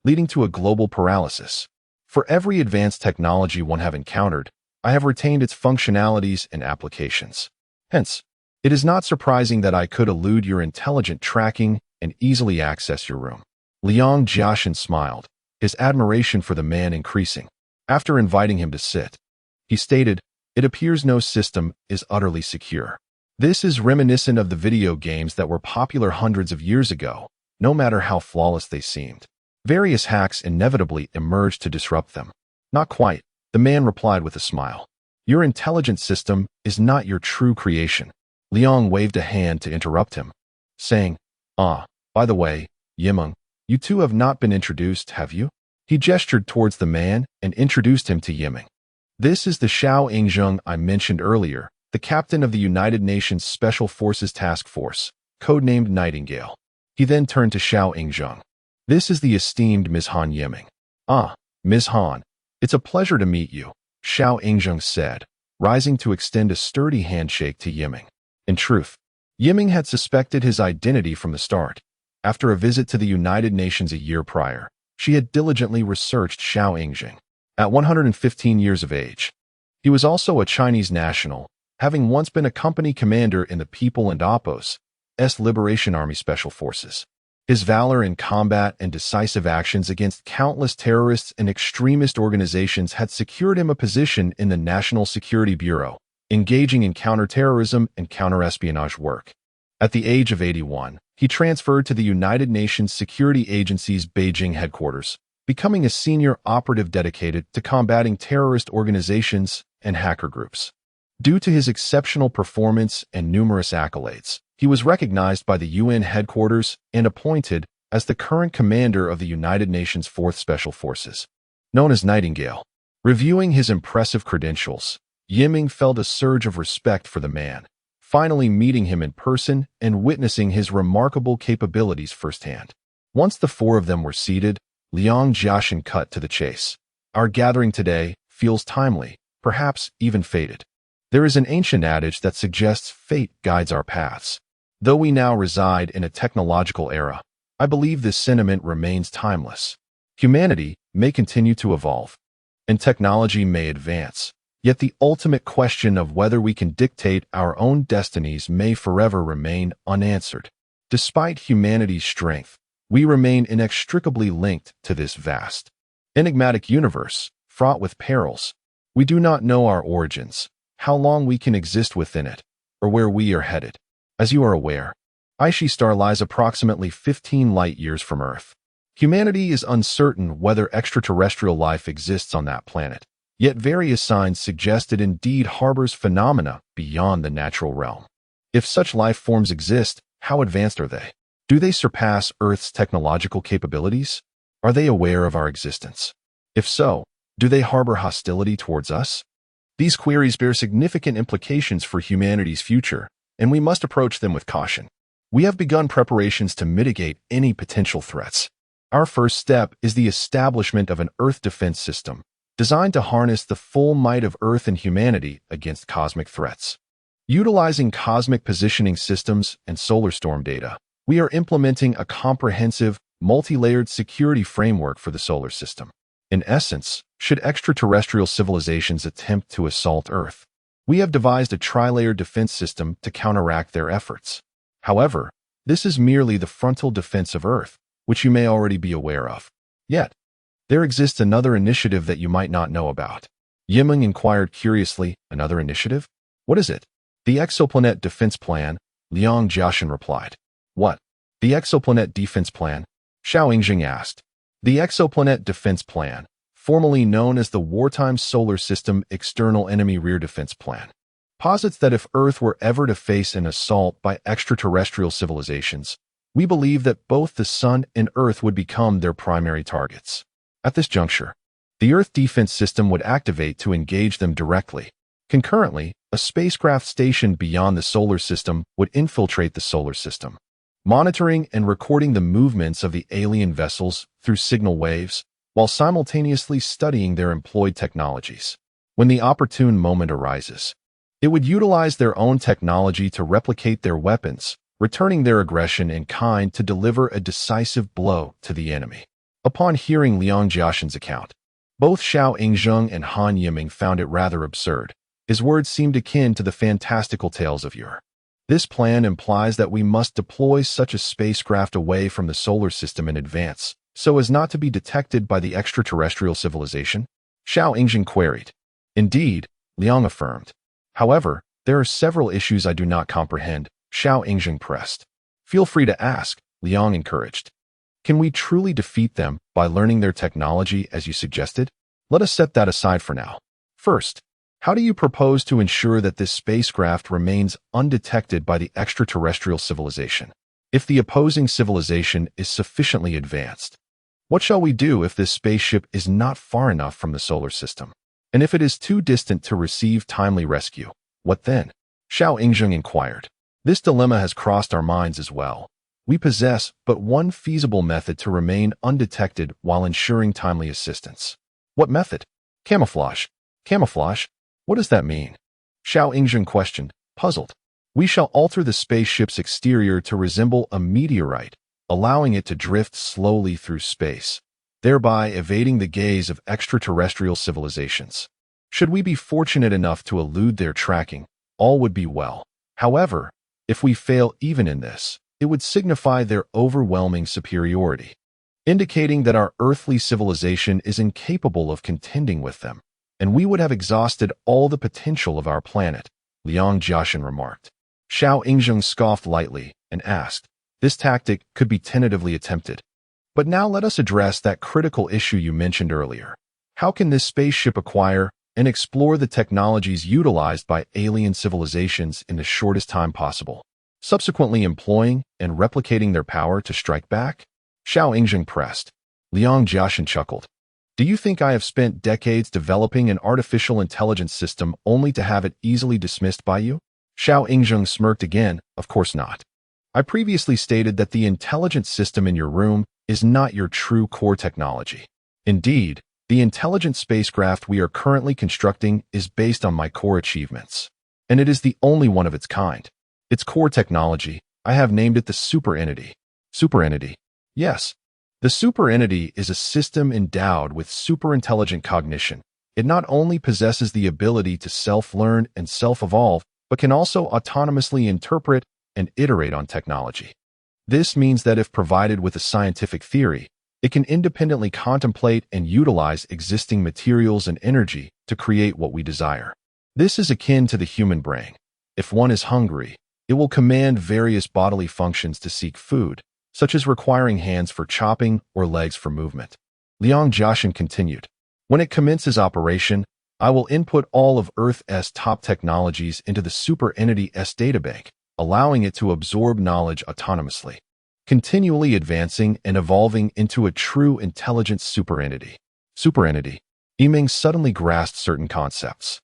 leading to a global paralysis. For every advanced technology one have encountered, I have retained its functionalities and applications. Hence, it is not surprising that I could elude your intelligent tracking and easily access your room. Liang Jiaxin smiled, his admiration for the man increasing. After inviting him to sit, he stated, it appears no system is utterly secure. This is reminiscent of the video games that were popular hundreds of years ago, no matter how flawless they seemed. Various hacks inevitably emerged to disrupt them. Not quite, the man replied with a smile. Your intelligent system is not your true creation. Liang waved a hand to interrupt him, saying, by the way, Yimeng, you two have not been introduced, have you? He gestured towards the man and introduced him to Yimeng. This is the Xiao Ingzheng I mentioned earlier, the captain of the United Nations Special Forces Task Force, codenamed Nightingale. He then turned to Xiao Ingzheng. This is the esteemed Ms. Han Yimeng. Ms. Han, it's a pleasure to meet you, Xiao Ingzheng said, rising to extend a sturdy handshake to Yimeng. In truth, Yimeng had suspected his identity from the start. After a visit to the United Nations a year prior, she had diligently researched Xiao Ingzheng. At 115 years of age, he was also a Chinese national, having once been a company commander in the People and Oppos Liberation Army Special Forces. His valor in combat and decisive actions against countless terrorists and extremist organizations had secured him a position in the National Security Bureau, engaging in counterterrorism and counterespionage work. At the age of 81, he transferred to the United Nations Security Agency's Beijing headquarters, becoming a senior operative dedicated to combating terrorist organizations and hacker groups. Due to his exceptional performance and numerous accolades, he was recognized by the UN headquarters and appointed as the current commander of the United Nations 4th Special Forces, known as Nightingale. Reviewing his impressive credentials, Yimeng felt a surge of respect for the man, finally meeting him in person and witnessing his remarkable capabilities firsthand. Once the four of them were seated, Liang Jiaxin cut to the chase. Our gathering today feels timely, perhaps even fated. There is an ancient adage that suggests fate guides our paths. Though we now reside in a technological era, I believe this sentiment remains timeless. Humanity may continue to evolve, and technology may advance, yet the ultimate question of whether we can dictate our own destinies may forever remain unanswered. Despite humanity's strength, we remain inextricably linked to this vast, enigmatic universe, fraught with perils. We do not know our origins, how long we can exist within it, or where we are headed. As you are aware, Aishi star lies approximately 15 light-years from Earth. Humanity is uncertain whether extraterrestrial life exists on that planet, yet various signs suggest it indeed harbors phenomena beyond the natural realm. If such life forms exist, how advanced are they? Do they surpass Earth's technological capabilities? Are they aware of our existence? If so, do they harbor hostility towards us? These queries bear significant implications for humanity's future, and we must approach them with caution. We have begun preparations to mitigate any potential threats. Our first step is the establishment of an Earth defense system, designed to harness the full might of Earth and humanity against cosmic threats. Utilizing cosmic positioning systems and solar storm data, we are implementing a comprehensive, multi-layered security framework for the solar system. In essence, should extraterrestrial civilizations attempt to assault Earth, we have devised a tri-layered defense system to counteract their efforts. However, this is merely the frontal defense of Earth, which you may already be aware of. Yet, there exists another initiative that you might not know about. Yimeng inquired curiously, another initiative? What is it? The Exoplanet Defense Plan, Liang Jiaxin replied. What? The Exoplanet Defense Plan? Xiao Yingjing asked. The Exoplanet Defense Plan, formerly known as the Wartime Solar System External Enemy Rear Defense Plan, posits that if Earth were ever to face an assault by extraterrestrial civilizations, we believe that both the Sun and Earth would become their primary targets. At this juncture, the Earth defense system would activate to engage them directly. Concurrently, a spacecraft stationed beyond the solar system would infiltrate the solar system, monitoring and recording the movements of the alien vessels through signal waves, while simultaneously studying their employed technologies. When the opportune moment arises, it would utilize their own technology to replicate their weapons, returning their aggression in kind to deliver a decisive blow to the enemy. Upon hearing Liang Jiaxin's account, both Xiao Yingjing and Han Yiming found it rather absurd. His words seemed akin to the fantastical tales of yore. This plan implies that we must deploy such a spacecraft away from the solar system in advance, so as not to be detected by the extraterrestrial civilization? Xiao Yingjing queried. Indeed, Liang affirmed. However, there are several issues I do not comprehend, Xiao Yingjing pressed. Feel free to ask, Liang encouraged. Can we truly defeat them by learning their technology as you suggested? Let us set that aside for now. First, how do you propose to ensure that this spacecraft remains undetected by the extraterrestrial civilization? If the opposing civilization is sufficiently advanced, what shall we do if this spaceship is not far enough from the solar system? And if it is too distant to receive timely rescue, what then? Xiao Yingjing inquired. This dilemma has crossed our minds as well. We possess but one feasible method to remain undetected while ensuring timely assistance. What method? Camouflage. Camouflage? What does that mean? Xiao Yingjing questioned, puzzled. We shall alter the spaceship's exterior to resemble a meteorite, allowing it to drift slowly through space, thereby evading the gaze of extraterrestrial civilizations. Should we be fortunate enough to elude their tracking, all would be well. However, if we fail even in this, it would signify their overwhelming superiority, indicating that our earthly civilization is incapable of contending with them, and we would have exhausted all the potential of our planet, Liang Jiaxin remarked. Xiao Yingjing scoffed lightly and asked, this tactic could be tentatively attempted. But now let us address that critical issue you mentioned earlier. How can this spaceship acquire and explore the technologies utilized by alien civilizations in the shortest time possible, subsequently employing and replicating their power to strike back? Xiao Yingjing pressed. Liang Jiaxin chuckled. Do you think I have spent decades developing an artificial intelligence system only to have it easily dismissed by you? Xiao Yingjing smirked again. Of course not. I previously stated that the intelligence system in your room is not your true core technology. Indeed, the intelligent spacecraft we are currently constructing is based on my core achievements, and it is the only one of its kind. Its core technology, I have named it the Super Entity. Super Entity. Yes. The Super Entity is a system endowed with superintelligent cognition. It not only possesses the ability to self-learn and self-evolve, but can also autonomously interpret and iterate on technology. This means that if provided with a scientific theory, it can independently contemplate and utilize existing materials and energy to create what we desire. This is akin to the human brain. If one is hungry, it will command various bodily functions to seek food, such as requiring hands for chopping or legs for movement. Liang Jiaxin continued. When it commences operation, I will input all of Earth's top technologies into the Super Entity's databank, allowing it to absorb knowledge autonomously, continually advancing and evolving into a true intelligent super entity. Super Entity. Yiming suddenly grasped certain concepts.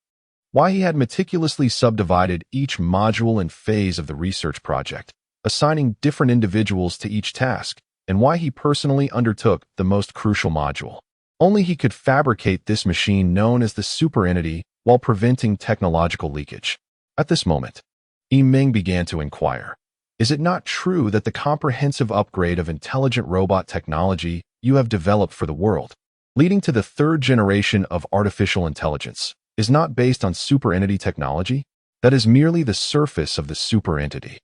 Why he had meticulously subdivided each module and phase of the research project, assigning different individuals to each task, and why he personally undertook the most crucial module. Only he could fabricate this machine known as the superentity while preventing technological leakage. At this moment, Ming began to inquire, is it not true that the comprehensive upgrade of intelligent robot technology you have developed for the world, leading to the third generation of artificial intelligence, is not based on superentity technology? That is merely the surface of the superentity.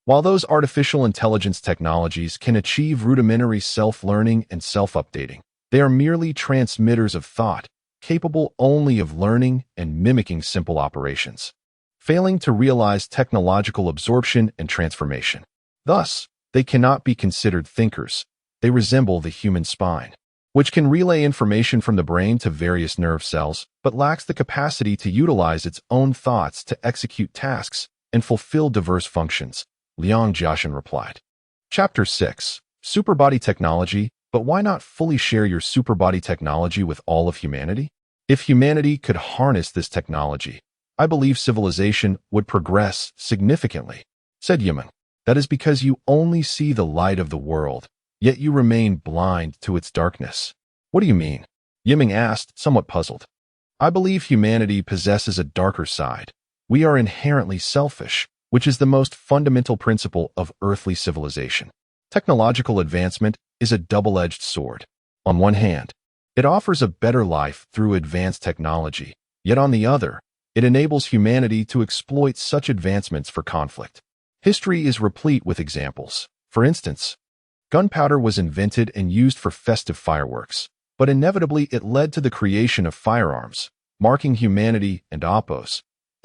While those artificial intelligence technologies can achieve rudimentary self-learning and self-updating, they are merely transmitters of thought, capable only of learning and mimicking simple operations, failing to realize technological absorption and transformation. Thus, they cannot be considered thinkers. They resemble the human spine, which can relay information from the brain to various nerve cells, but lacks the capacity to utilize its own thoughts to execute tasks and fulfill diverse functions, Liang Jiaxin replied. Chapter 6. Superbody Technology. But why not fully share your superbody technology with all of humanity? If humanity could harness this technology, I believe civilization would progress significantly, said Yimeng. That is because you only see the light of the world, yet you remain blind to its darkness. What do you mean? Yimeng asked, somewhat puzzled. I believe humanity possesses a darker side. We are inherently selfish, which is the most fundamental principle of earthly civilization. Technological advancement is a double-edged sword. On one hand, it offers a better life through advanced technology, yet on the other, it enables humanity to exploit such advancements for conflict. History is replete with examples. For instance, gunpowder was invented and used for festive fireworks, but inevitably it led to the creation of firearms, marking humanity and Oppo's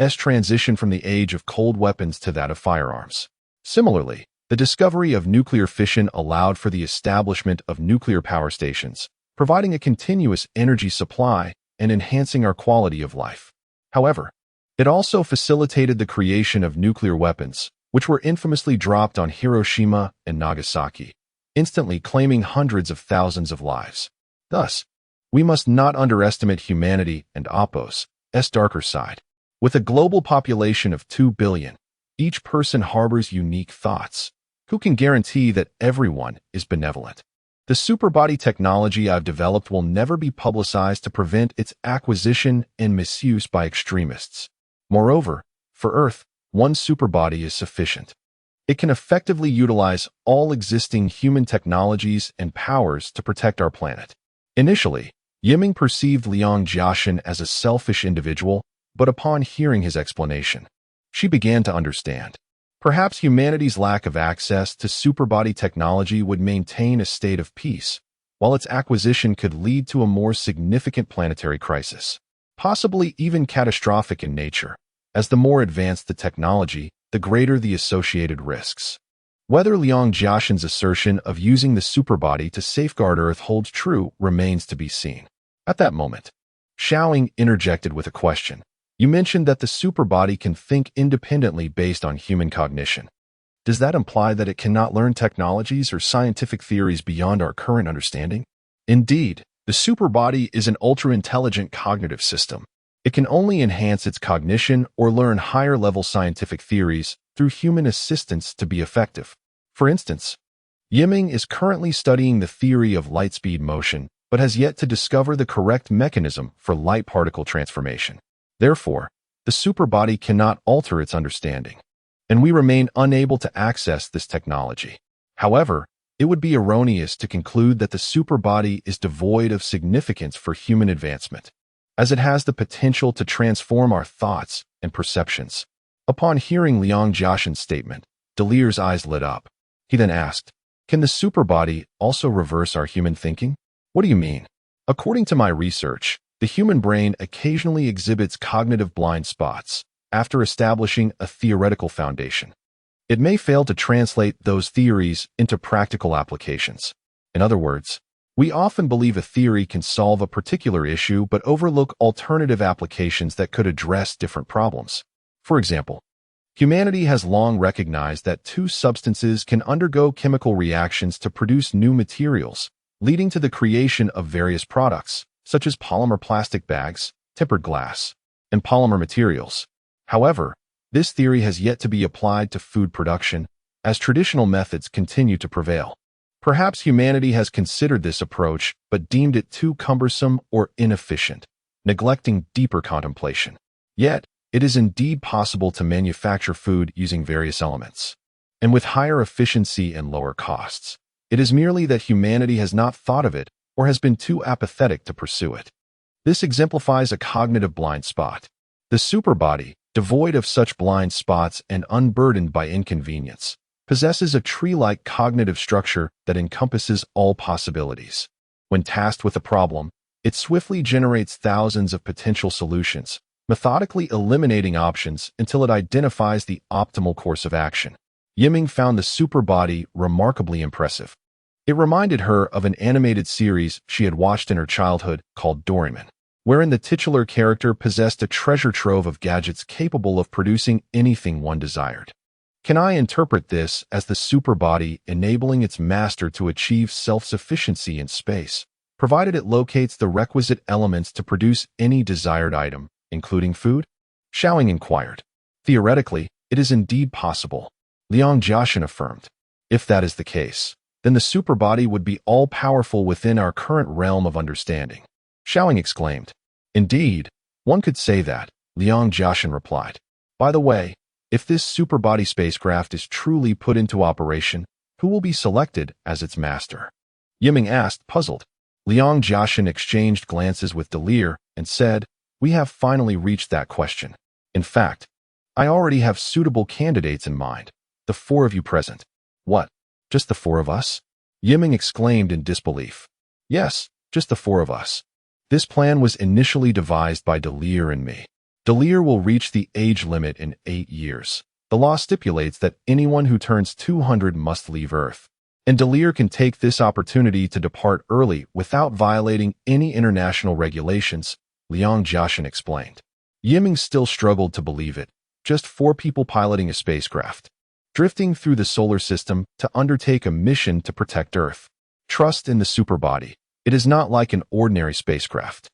transition from the age of cold weapons to that of firearms. Similarly, the discovery of nuclear fission allowed for the establishment of nuclear power stations, providing a continuous energy supply and enhancing our quality of life. However, it also facilitated the creation of nuclear weapons, which were infamously dropped on Hiroshima and Nagasaki, instantly claiming hundreds of thousands of lives. Thus, we must not underestimate humanity and Oppo's darker side. With a global population of 2 billion, each person harbors unique thoughts. Who can guarantee that everyone is benevolent? The superbody technology I've developed will never be publicized to prevent its acquisition and misuse by extremists. Moreover, for Earth, one superbody is sufficient. It can effectively utilize all existing human technologies and powers to protect our planet. Initially, Yimeng perceived Liang Jiaxin as a selfish individual, but upon hearing his explanation, she began to understand. Perhaps humanity's lack of access to superbody technology would maintain a state of peace, while its acquisition could lead to a more significant planetary crisis, possibly even catastrophic in nature. As the more advanced the technology, the greater the associated risks. Whether Liang Jiaxin's assertion of using the superbody to safeguard Earth holds true remains to be seen. At that moment, Xiaoying interjected with a question. You mentioned that the superbody can think independently based on human cognition. Does that imply that it cannot learn technologies or scientific theories beyond our current understanding? Indeed, the superbody is an ultra-intelligent cognitive system. It can only enhance its cognition or learn higher-level scientific theories through human assistance to be effective. For instance, Yimeng is currently studying the theory of light-speed motion, but has yet to discover the correct mechanism for light particle transformation. Therefore, the superbody cannot alter its understanding, and we remain unable to access this technology. However, it would be erroneous to conclude that the superbody is devoid of significance for human advancement, as it has the potential to transform our thoughts and perceptions. Upon hearing Liang Jiaxin's statement, Delir's eyes lit up. He then asked, can the superbody also reverse our human thinking? What do you mean? According to my research, the human brain occasionally exhibits cognitive blind spots after establishing a theoretical foundation. It may fail to translate those theories into practical applications. In other words, we often believe a theory can solve a particular issue but overlook alternative applications that could address different problems. For example, humanity has long recognized that two substances can undergo chemical reactions to produce new materials, leading to the creation of various products, such as polymer plastic bags, tempered glass, and polymer materials. However, this theory has yet to be applied to food production, as traditional methods continue to prevail. Perhaps humanity has considered this approach but deemed it too cumbersome or inefficient, neglecting deeper contemplation. Yet, it is indeed possible to manufacture food using various elements, and with higher efficiency and lower costs. It is merely that humanity has not thought of it or has been too apathetic to pursue it. This exemplifies a cognitive blind spot. The superbody, devoid of such blind spots and unburdened by inconvenience, possesses a tree-like cognitive structure that encompasses all possibilities. When tasked with a problem, it swiftly generates thousands of potential solutions, methodically eliminating options until it identifies the optimal course of action. Yiming found the superbody remarkably impressive. It reminded her of an animated series she had watched in her childhood called Doraemon, wherein the titular character possessed a treasure trove of gadgets capable of producing anything one desired. Can I interpret this as the superbody enabling its master to achieve self-sufficiency in space, provided it locates the requisite elements to produce any desired item, including food? Xiaoying inquired. Theoretically, it is indeed possible, Liang Jiaxin affirmed. If that is the case, then the superbody would be all-powerful within our current realm of understanding. Xiaoying exclaimed. Indeed, one could say that, Liang Jiaxin replied. By the way, if this superbody spacecraft is truly put into operation, who will be selected as its master? Yiming asked, puzzled. Liang Jiaxin exchanged glances with Delir and said, we have finally reached that question. In fact, I already have suitable candidates in mind, the four of you present. What? Just the four of us? Yiming exclaimed in disbelief. Yes, just the four of us. This plan was initially devised by Delir and me. Delir will reach the age limit in 8 years. The law stipulates that anyone who turns 200 must leave Earth, and Delir can take this opportunity to depart early without violating any international regulations, Liang Jiaxin explained. Yiming still struggled to believe it. Just 4 people piloting a spacecraft, drifting through the solar system to undertake a mission to protect Earth. Trust in the superbody. It is not like an ordinary spacecraft.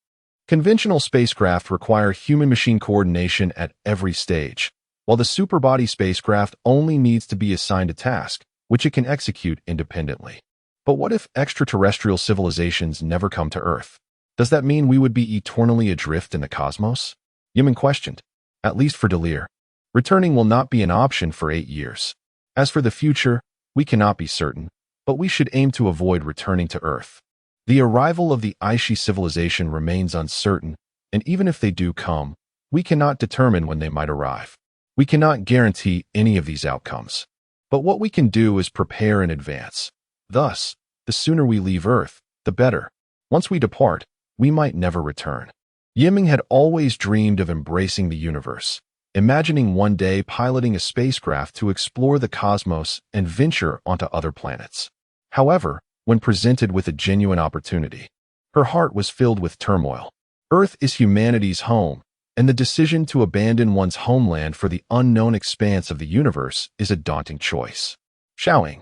Conventional spacecraft require human-machine coordination at every stage, while the superbody spacecraft only needs to be assigned a task, which it can execute independently. But what if extraterrestrial civilizations never come to Earth? Does that mean we would be eternally adrift in the cosmos? Yiming questioned. At least for Delir. Returning will not be an option for 8 years. As for the future, we cannot be certain, but we should aim to avoid returning to Earth. The arrival of the Aishi civilization remains uncertain, and even if they do come, we cannot determine when they might arrive. We cannot guarantee any of these outcomes. But what we can do is prepare in advance. Thus, the sooner we leave Earth, the better. Once we depart, we might never return. Yiming had always dreamed of embracing the universe, imagining one day piloting a spacecraft to explore the cosmos and venture onto other planets. However, when presented with a genuine opportunity, her heart was filled with turmoil. Earth is humanity's home, and the decision to abandon one's homeland for the unknown expanse of the universe is a daunting choice. Xiaoying,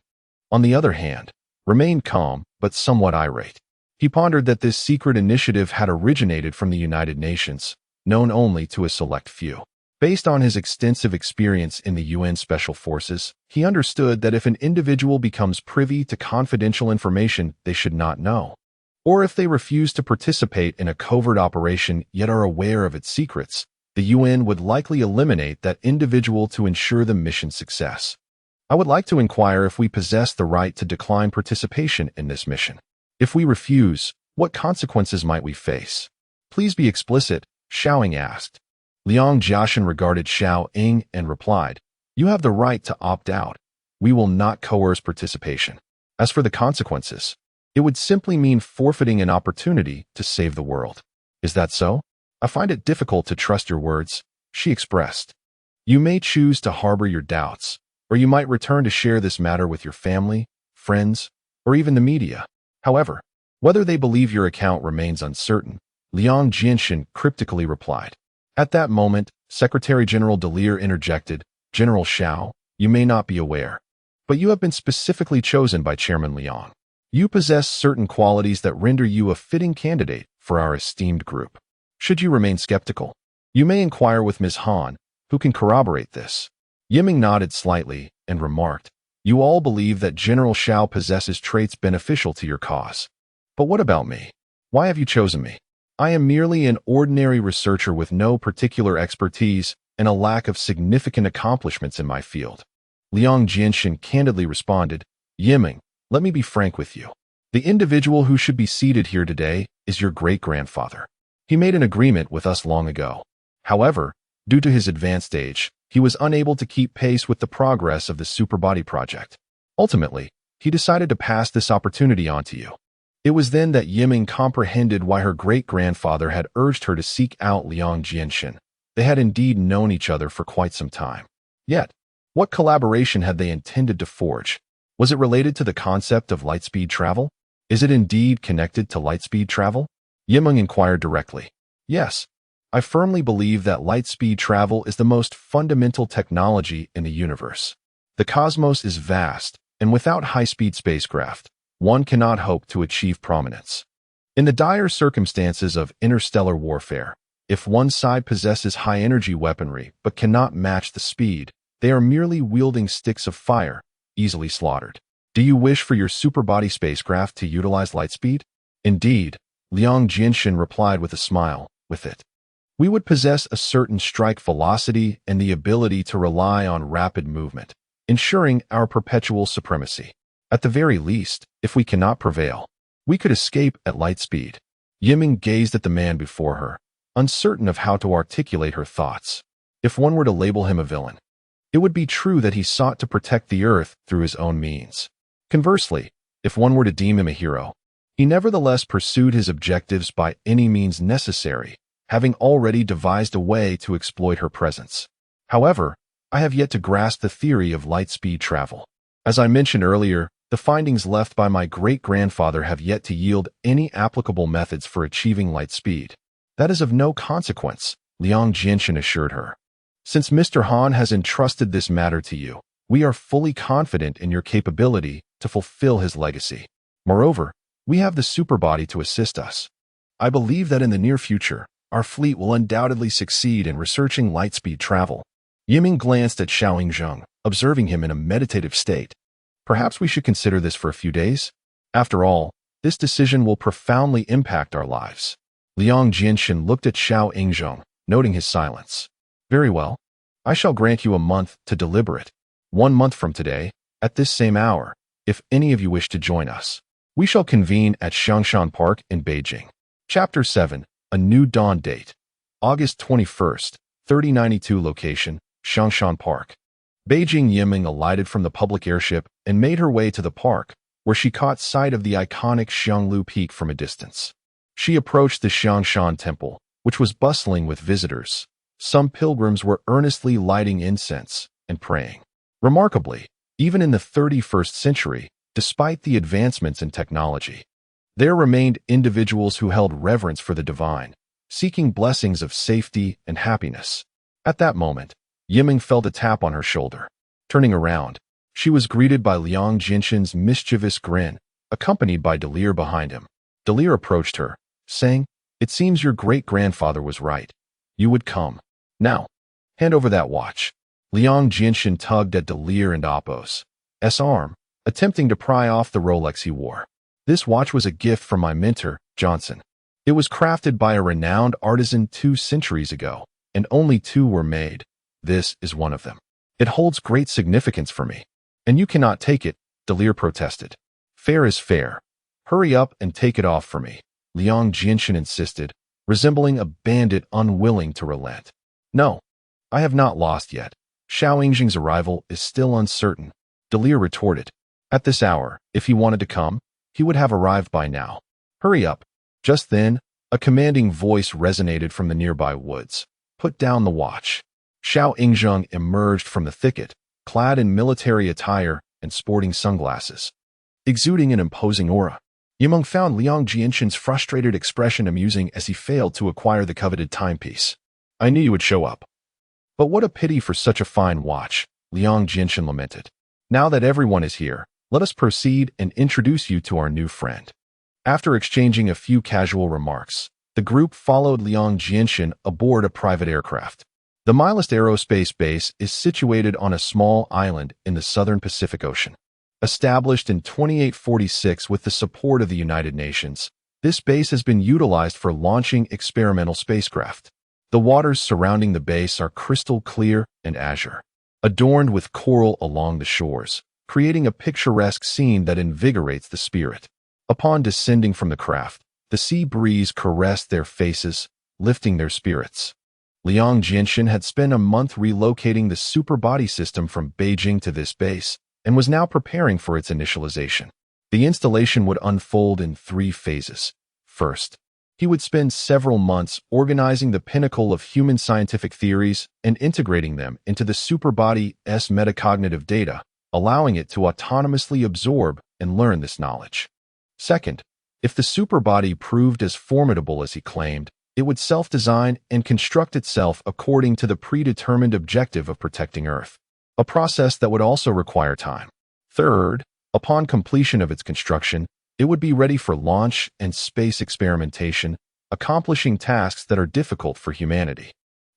on the other hand, remained calm but somewhat irate. He pondered that this secret initiative had originated from the United Nations, known only to a select few. Based on his extensive experience in the UN Special Forces, he understood that if an individual becomes privy to confidential information they should not know, or if they refuse to participate in a covert operation yet are aware of its secrets, the UN would likely eliminate that individual to ensure the mission's success. I would like to inquire if we possess the right to decline participation in this mission. If we refuse, what consequences might we face? Please be explicit, Xiaoying asked. Liang Jiaxin regarded Xiaoying and replied, you have the right to opt out. We will not coerce participation. As for the consequences, it would simply mean forfeiting an opportunity to save the world. Is that so? I find it difficult to trust your words, she expressed. You may choose to harbor your doubts, or you might return to share this matter with your family, friends, or even the media. However, whether they believe your account remains uncertain, Liang Jiaxin cryptically replied. At that moment, Secretary General Delir interjected, General Xiao, you may not be aware, but you have been specifically chosen by Chairman Liang. You possess certain qualities that render you a fitting candidate for our esteemed group. Should you remain skeptical, you may inquire with Ms. Han, who can corroborate this. Yiming nodded slightly and remarked, You all believe that General Xiao possesses traits beneficial to your cause. But what about me? Why have you chosen me? I am merely an ordinary researcher with no particular expertise and a lack of significant accomplishments in my field. Liang Jianxin candidly responded, Yiming, let me be frank with you. The individual who should be seated here today is your great-grandfather. He made an agreement with us long ago. However, due to his advanced age, he was unable to keep pace with the progress of the Superbody project. Ultimately, he decided to pass this opportunity on to you. It was then that Yiming comprehended why her great-grandfather had urged her to seek out Liang Jianxin. They had indeed known each other for quite some time. Yet, what collaboration had they intended to forge? Was it related to the concept of lightspeed travel? Is it indeed connected to lightspeed travel? Yiming inquired directly. Yes, I firmly believe that lightspeed travel is the most fundamental technology in the universe. The cosmos is vast, and without high-speed spacecraft, one cannot hope to achieve prominence. In the dire circumstances of interstellar warfare, if one side possesses high-energy weaponry but cannot match the speed, they are merely wielding sticks of fire, easily slaughtered. Do you wish for your superbody spacecraft to utilize lightspeed? Indeed, Liang Jianxin replied with a smile, with it. We would possess a certain strike velocity and the ability to rely on rapid movement, ensuring our perpetual supremacy. At the very least, if we cannot prevail, we could escape at light speed. Yiming gazed at the man before her, uncertain of how to articulate her thoughts. If one were to label him a villain, it would be true that he sought to protect the Earth through his own means. Conversely, if one were to deem him a hero, he nevertheless pursued his objectives by any means necessary, having already devised a way to exploit her presence. However, I have yet to grasp the theory of light-speed travel. As I mentioned earlier, the findings left by my great-grandfather have yet to yield any applicable methods for achieving light speed. That is of no consequence, Liang Jianxin assured her. Since Mr. Han has entrusted this matter to you, we are fully confident in your capability to fulfill his legacy. Moreover, we have the superbody to assist us. I believe that in the near future, our fleet will undoubtedly succeed in researching lightspeed travel. Yiming glanced at Xiao Yingzheng, observing him in a meditative state. Perhaps we should consider this for a few days? After all, this decision will profoundly impact our lives. Liang Jianxin looked at Xiao Yingzheng, noting his silence. Very well. I shall grant you a month to deliberate. 1 month from today, at this same hour, if any of you wish to join us, we shall convene at Xiangshan Park in Beijing. Chapter 7. A New Dawn Date. August 21st, 3092 Location, Xiangshan Park. Beijing. Yiming alighted from the public airship and made her way to the park, where she caught sight of the iconic Xianglu Peak from a distance. She approached the Xiangshan Temple, which was bustling with visitors. Some pilgrims were earnestly lighting incense and praying. Remarkably, even in the 31st century, despite the advancements in technology, there remained individuals who held reverence for the divine, seeking blessings of safety and happiness. At that moment, Yiming felt a tap on her shoulder. Turning around, she was greeted by Liang Jianxin's mischievous grin, accompanied by Delir behind him. Delir approached her, saying, "It seems your great-grandfather was right. You would come. Now, hand over that watch." Liang Jianxin tugged at Delir and Apos' arm, attempting to pry off the Rolex he wore. This watch was a gift from my mentor, Johnson. It was crafted by a renowned artisan 2 centuries ago, and only 2 were made. This is one of them. It holds great significance for me. And you cannot take it, Delir protested. Fair is fair. Hurry up and take it off for me, Liang Jianxin insisted, resembling a bandit unwilling to relent. No, I have not lost yet. Xiao Yingzheng's arrival is still uncertain, Delir retorted. At this hour, if he wanted to come, he would have arrived by now. Hurry up. Just then, a commanding voice resonated from the nearby woods. Put down the watch. Xiao Yingzheng emerged from the thicket, clad in military attire and sporting sunglasses, exuding an imposing aura. Yiming found Liang Jianxin's frustrated expression amusing as he failed to acquire the coveted timepiece. I knew you would show up. But what a pity for such a fine watch, Liang Jianxin lamented. Now that everyone is here, let us proceed and introduce you to our new friend. After exchanging a few casual remarks, the group followed Liang Jianxin aboard a private aircraft. The Milest Aerospace Base is situated on a small island in the southern Pacific Ocean. Established in 2846 with the support of the United Nations, this base has been utilized for launching experimental spacecraft. The waters surrounding the base are crystal clear and azure, adorned with coral along the shores, creating a picturesque scene that invigorates the spirit. Upon descending from the craft, the sea breeze caressed their faces, lifting their spirits. Liang Jinshin had spent a month relocating the superbody system from Beijing to this base and was now preparing for its initialization. The installation would unfold in 3 phases. First, he would spend several months organizing the pinnacle of human scientific theories and integrating them into the superbody's metacognitive data, allowing it to autonomously absorb and learn this knowledge. Second, if the superbody proved as formidable as he claimed, it would self-design and construct itself according to the predetermined objective of protecting Earth, a process that would also require time. Third, upon completion of its construction, it would be ready for launch and space experimentation, accomplishing tasks that are difficult for humanity.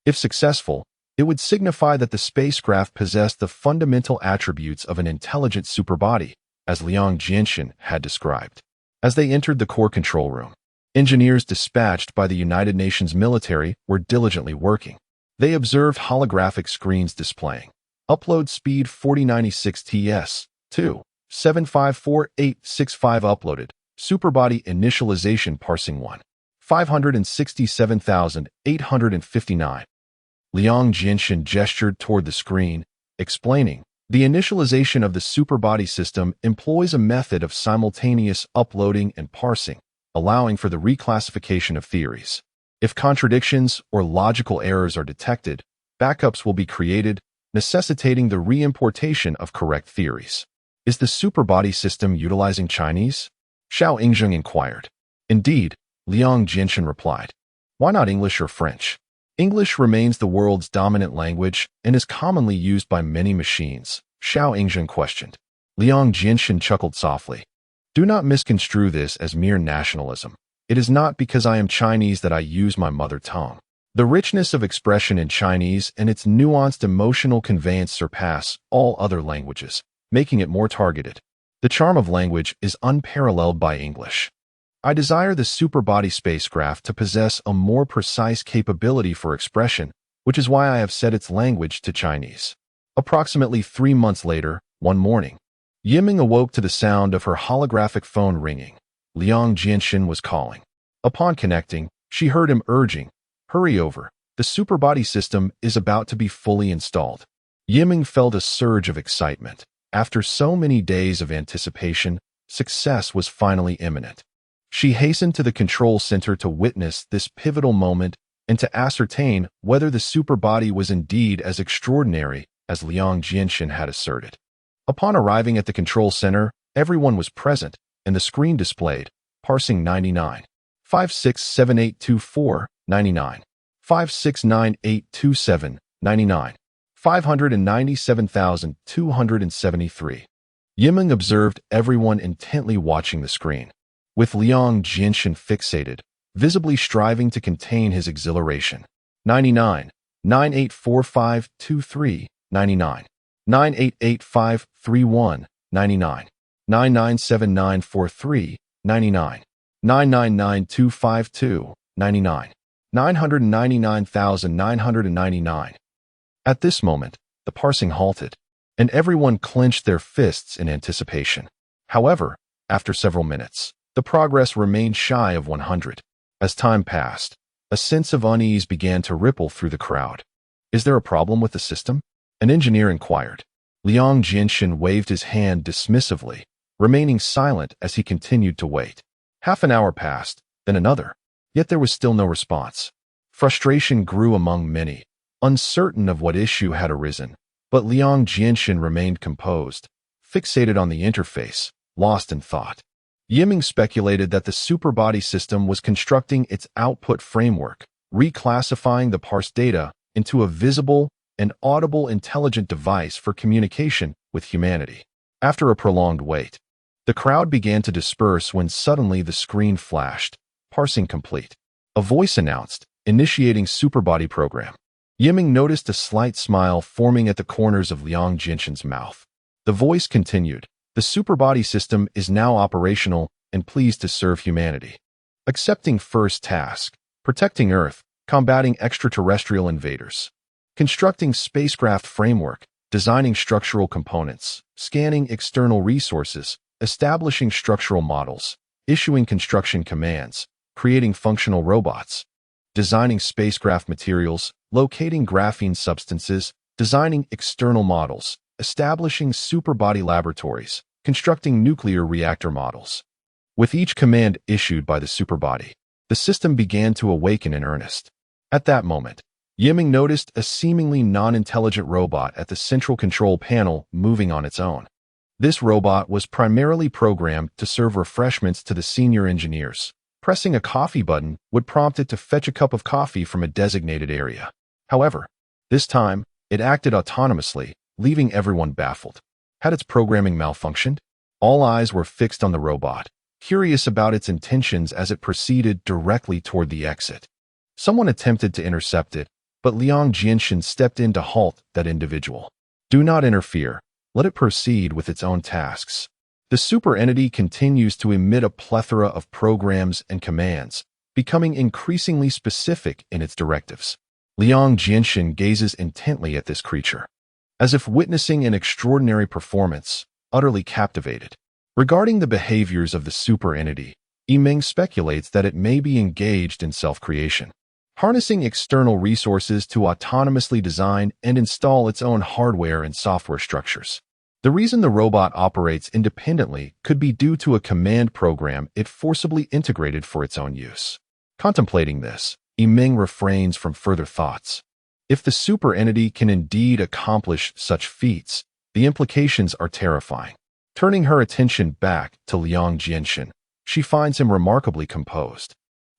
If successful, it would signify that the spacecraft possessed the fundamental attributes of an intelligent superbody, as Liang Jinshin had described. As they entered the core control room, engineers dispatched by the United Nations military were diligently working. They observed holographic screens displaying upload speed 4096 TS, 2, 754865 uploaded, superbody initialization parsing 1, 567,859. Liang Jinshin gestured toward the screen, explaining, the initialization of the superbody system employs a method of simultaneous uploading and parsing, allowing for the reclassification of theories. If contradictions or logical errors are detected, backups will be created, necessitating the reimportation of correct theories. Is the superbody system utilizing Chinese? Xiao Yingzheng inquired. Indeed, Liang Jinshin replied. Why not English or French? English remains the world's dominant language and is commonly used by many machines, Xiao Yingzheng questioned. Liang Jinshin chuckled softly. Do not misconstrue this as mere nationalism. It is not because I am Chinese that I use my mother tongue. The richness of expression in Chinese and its nuanced emotional conveyance surpass all other languages, making it more targeted. The charm of language is unparalleled by English. I desire the superbody spacecraft to possess a more precise capability for expression, which is why I have set its language to Chinese. Approximately 3 months later, one morning, Yiming awoke to the sound of her holographic phone ringing. Liang Jinshin was calling. Upon connecting, she heard him urging, hurry over, the superbody system is about to be fully installed. Yiming felt a surge of excitement. After so many days of anticipation, success was finally imminent. She hastened to the control center to witness this pivotal moment and to ascertain whether the superbody was indeed as extraordinary as Liang Jinshin had asserted. Upon arriving at the control center, everyone was present, and the screen displayed, parsing 99, 567824, 99, 569827, 99, 597,273. Yiming observed everyone intently watching the screen, with Liang Jinshin fixated, visibly striving to contain his exhilaration. 99, 984523, 99, 988531, 99, 997943, 99, 999252, 99, 999,999. At this moment, the parsing halted, and everyone clenched their fists in anticipation. However, after several minutes, the progress remained shy of 100. As time passed, a sense of unease began to ripple through the crowd. Is there a problem with the system? An engineer inquired. Liang Jinshin waved his hand dismissively, remaining silent as he continued to wait. Half an hour passed, then another. Yet there was still no response. Frustration grew among many, uncertain of what issue had arisen, but Liang Jinshin remained composed, fixated on the interface, lost in thought. Yiming speculated that the superbody system was constructing its output framework, reclassifying the parsed data into a visible and audible intelligent device for communication with humanity. After a prolonged wait, the crowd began to disperse when suddenly the screen flashed, parsing complete. A voice announced, initiating superbody program. Yiming noticed a slight smile forming at the corners of Liang Jinshan's mouth. The voice continued, "The superbody system is now operational and pleased to serve humanity. Accepting first task, protecting Earth, combating extraterrestrial invaders. Constructing spacecraft framework, designing structural components, scanning external resources, establishing structural models, issuing construction commands, creating functional robots, designing spacecraft materials, locating graphene substances, designing external models, establishing superbody laboratories, constructing nuclear reactor models." With each command issued by the superbody, the system began to awaken in earnest. At that moment, Yiming noticed a seemingly non-intelligent robot at the central control panel moving on its own. This robot was primarily programmed to serve refreshments to the senior engineers. Pressing a coffee button would prompt it to fetch a cup of coffee from a designated area. However, this time, it acted autonomously, leaving everyone baffled. Had its programming malfunctioned? All eyes were fixed on the robot, curious about its intentions as it proceeded directly toward the exit. Someone attempted to intercept it, but Liang Jinshan stepped in to halt that individual. "Do not interfere. Let it proceed with its own tasks." The super entity continues to emit a plethora of programs and commands, becoming increasingly specific in its directives. Liang Jinshan gazes intently at this creature, as if witnessing an extraordinary performance, utterly captivated. Regarding the behaviors of the super entity, Yiming speculates that it may be engaged in self-creation, harnessing external resources to autonomously design and install its own hardware and software structures. The reason the robot operates independently could be due to a command program it forcibly integrated for its own use. Contemplating this, Yiming refrains from further thoughts. If the super entity can indeed accomplish such feats, the implications are terrifying. Turning her attention back to Liang Jinshan, she finds him remarkably composed,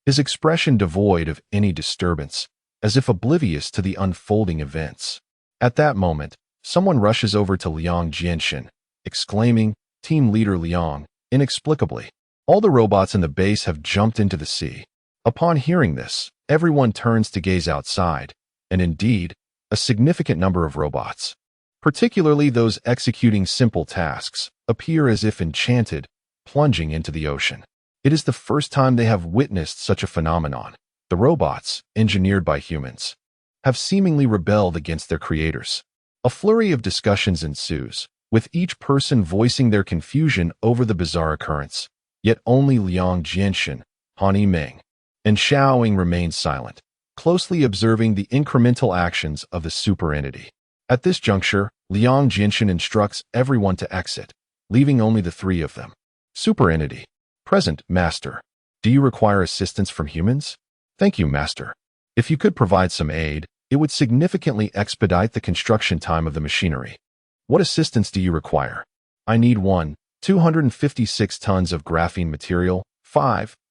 his expression devoid of any disturbance, as if oblivious to the unfolding events. At that moment, someone rushes over to Liang Jinshan, exclaiming, "Team Leader Liang," inexplicably. All the robots in the base have jumped into the sea. Upon hearing this, everyone turns to gaze outside, and indeed, a significant number of robots, particularly those executing simple tasks, appear as if enchanted, plunging into the ocean. It is the first time they have witnessed such a phenomenon. The robots, engineered by humans, have seemingly rebelled against their creators. A flurry of discussions ensues, with each person voicing their confusion over the bizarre occurrence. Yet only Liang Jinshan, Han Yiming, and Xiao Ying remain silent, closely observing the incremental actions of the super entity. At this juncture, Liang Jinshan instructs everyone to exit, leaving only the three of them. Super entity. "Present, Master. Do you require assistance from humans?" "Thank you, Master. If you could provide some aid, it would significantly expedite the construction time of the machinery." "What assistance do you require?" "I need 256 tons of graphene material,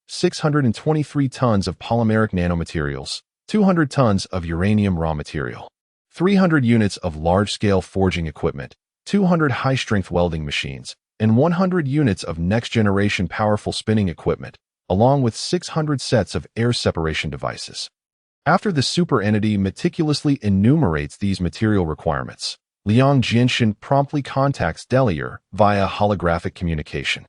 623 tons of polymeric nanomaterials, 200 tons of uranium raw material, 300 units of large-scale forging equipment, 200 high-strength welding machines, and 100 units of next-generation powerful spinning equipment, along with 600 sets of air separation devices." After the super entity meticulously enumerates these material requirements, Liang Jinshan promptly contacts Delier via holographic communication,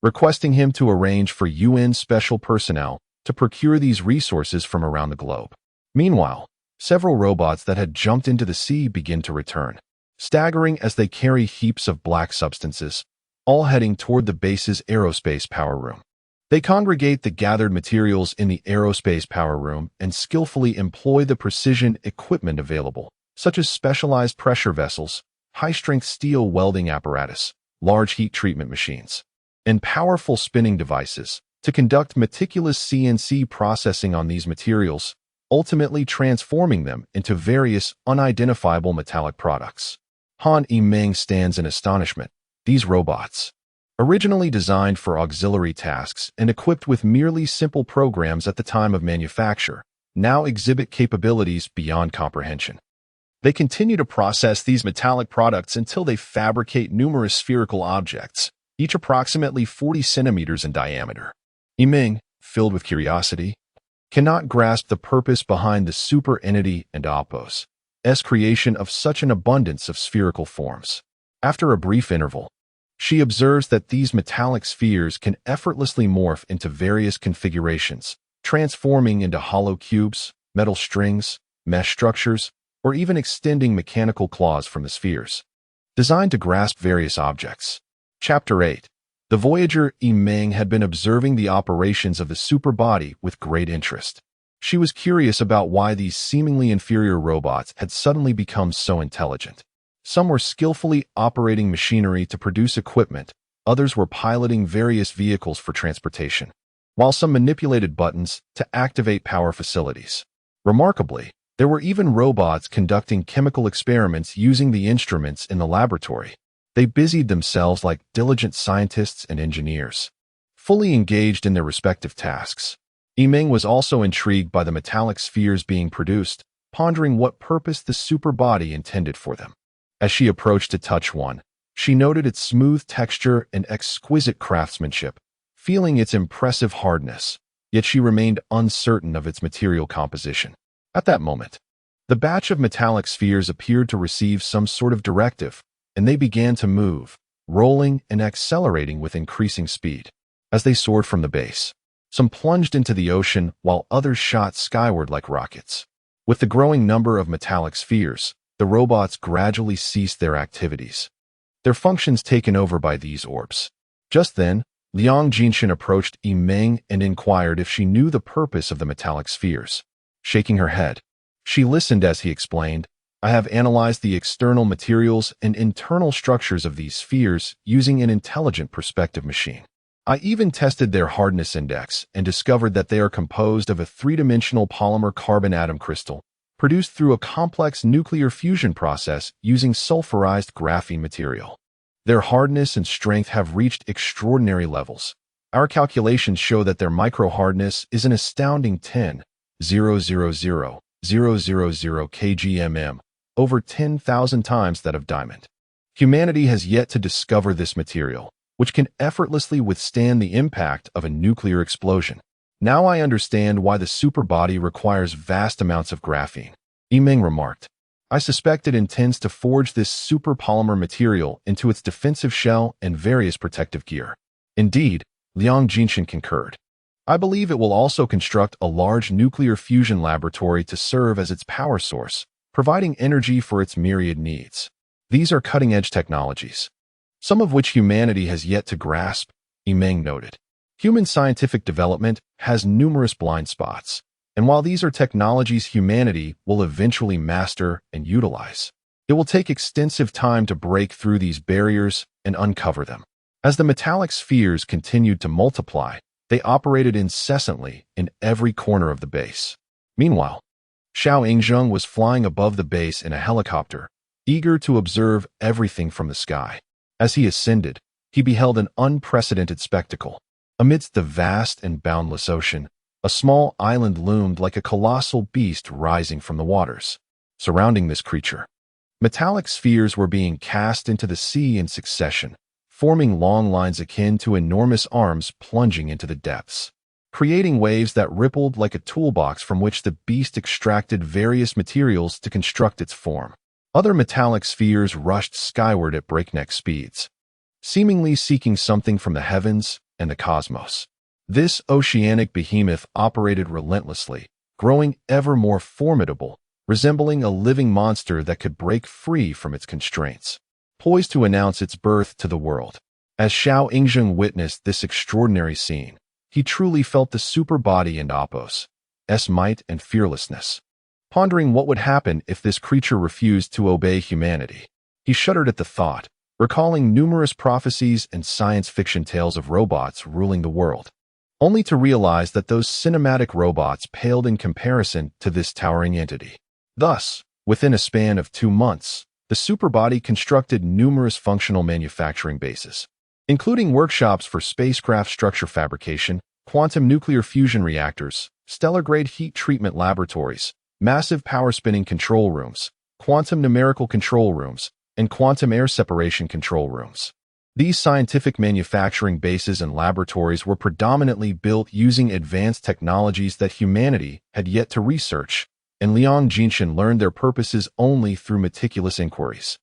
requesting him to arrange for UN special personnel to procure these resources from around the globe. Meanwhile, several robots that had jumped into the sea begin to return, staggering as they carry heaps of black substances, all heading toward the base's aerospace power room. They congregate the gathered materials in the aerospace power room and skillfully employ the precision equipment available, such as specialized pressure vessels, high-strength steel welding apparatus, large heat treatment machines, and powerful spinning devices to conduct meticulous CNC processing on these materials, ultimately transforming them into various unidentifiable metallic products. Han Yiming stands in astonishment. These robots, originally designed for auxiliary tasks and equipped with merely simple programs at the time of manufacture, now exhibit capabilities beyond comprehension. They continue to process these metallic products until they fabricate numerous spherical objects, each approximately 40 centimeters in diameter. Yiming, filled with curiosity, cannot grasp the purpose behind the super entity and Opos' creation of such an abundance of spherical forms. After a brief interval, she observes that these metallic spheres can effortlessly morph into various configurations, transforming into hollow cubes, metal strings, mesh structures, or even extending mechanical claws from the spheres, designed to grasp various objects. Chapter 8. The Voyager Meng had been observing the operations of the superbody with great interest. She was curious about why these seemingly inferior robots had suddenly become so intelligent. Some were skillfully operating machinery to produce equipment, others were piloting various vehicles for transportation, while some manipulated buttons to activate power facilities. Remarkably, there were even robots conducting chemical experiments using the instruments in the laboratory. They busied themselves like diligent scientists and engineers, fully engaged in their respective tasks. Meng was also intrigued by the metallic spheres being produced, pondering what purpose the superbody intended for them. As she approached to touch one, she noted its smooth texture and exquisite craftsmanship, feeling its impressive hardness, yet she remained uncertain of its material composition. At that moment, the batch of metallic spheres appeared to receive some sort of directive, and they began to move, rolling and accelerating with increasing speed. As they soared from the base, some plunged into the ocean while others shot skyward like rockets. With the growing number of metallic spheres, the robots gradually ceased their activities, their functions taken over by these orbs. Just then, Liang Jinshan approached Meng and inquired if she knew the purpose of the metallic spheres. Shaking her head, she listened as he explained, "I have analyzed the external materials and internal structures of these spheres using an intelligent perspective machine. I even tested their hardness index and discovered that they are composed of a three-dimensional polymer carbon atom crystal, produced through a complex nuclear fusion process using sulfurized graphene material. Their hardness and strength have reached extraordinary levels. Our calculations show that their micro-hardness is an astounding 10,000,000 kgmm, over 10,000 times that of diamond. Humanity has yet to discover this material, which can effortlessly withstand the impact of a nuclear explosion. Now I understand why the superbody requires vast amounts of graphene," Meng remarked. "I suspect it intends to forge this super polymer material into its defensive shell and various protective gear." Indeed, Liang Jinshan concurred. "I believe it will also construct a large nuclear fusion laboratory to serve as its power source, providing energy for its myriad needs. These are cutting-edge technologies, some of which humanity has yet to grasp," Meng noted. "Human scientific development has numerous blind spots, and while these are technologies humanity will eventually master and utilize, it will take extensive time to break through these barriers and uncover them." As the metallic spheres continued to multiply, they operated incessantly in every corner of the base. Meanwhile, Xiao Yingzheng was flying above the base in a helicopter, eager to observe everything from the sky. As he ascended, he beheld an unprecedented spectacle. Amidst the vast and boundless ocean, a small island loomed like a colossal beast rising from the waters. Surrounding this creature, metallic spheres were being cast into the sea in succession, forming long lines akin to enormous arms plunging into the depths, creating waves that rippled like a toolbox from which the beast extracted various materials to construct its form. Other metallic spheres rushed skyward at breakneck speeds, seemingly seeking something from the heavens and the cosmos. This oceanic behemoth operated relentlessly, growing ever more formidable, resembling a living monster that could break free from its constraints, poised to announce its birth to the world. As Xiao Yingzheng witnessed this extraordinary scene, he truly felt the superbody and Opos' might and fearlessness. Pondering what would happen if this creature refused to obey humanity, he shuddered at the thought, recalling numerous prophecies and science fiction tales of robots ruling the world, only to realize that those cinematic robots paled in comparison to this towering entity. Thus, within a span of 2 months, the superbody constructed numerous functional manufacturing bases, including workshops for spacecraft structure fabrication, quantum nuclear fusion reactors, stellar-grade heat treatment laboratories, massive power-spinning control rooms, quantum numerical control rooms, and quantum air separation control rooms. These scientific manufacturing bases and laboratories were predominantly built using advanced technologies that humanity had yet to research, and Liang Jinshan learned their purposes only through meticulous inquiries.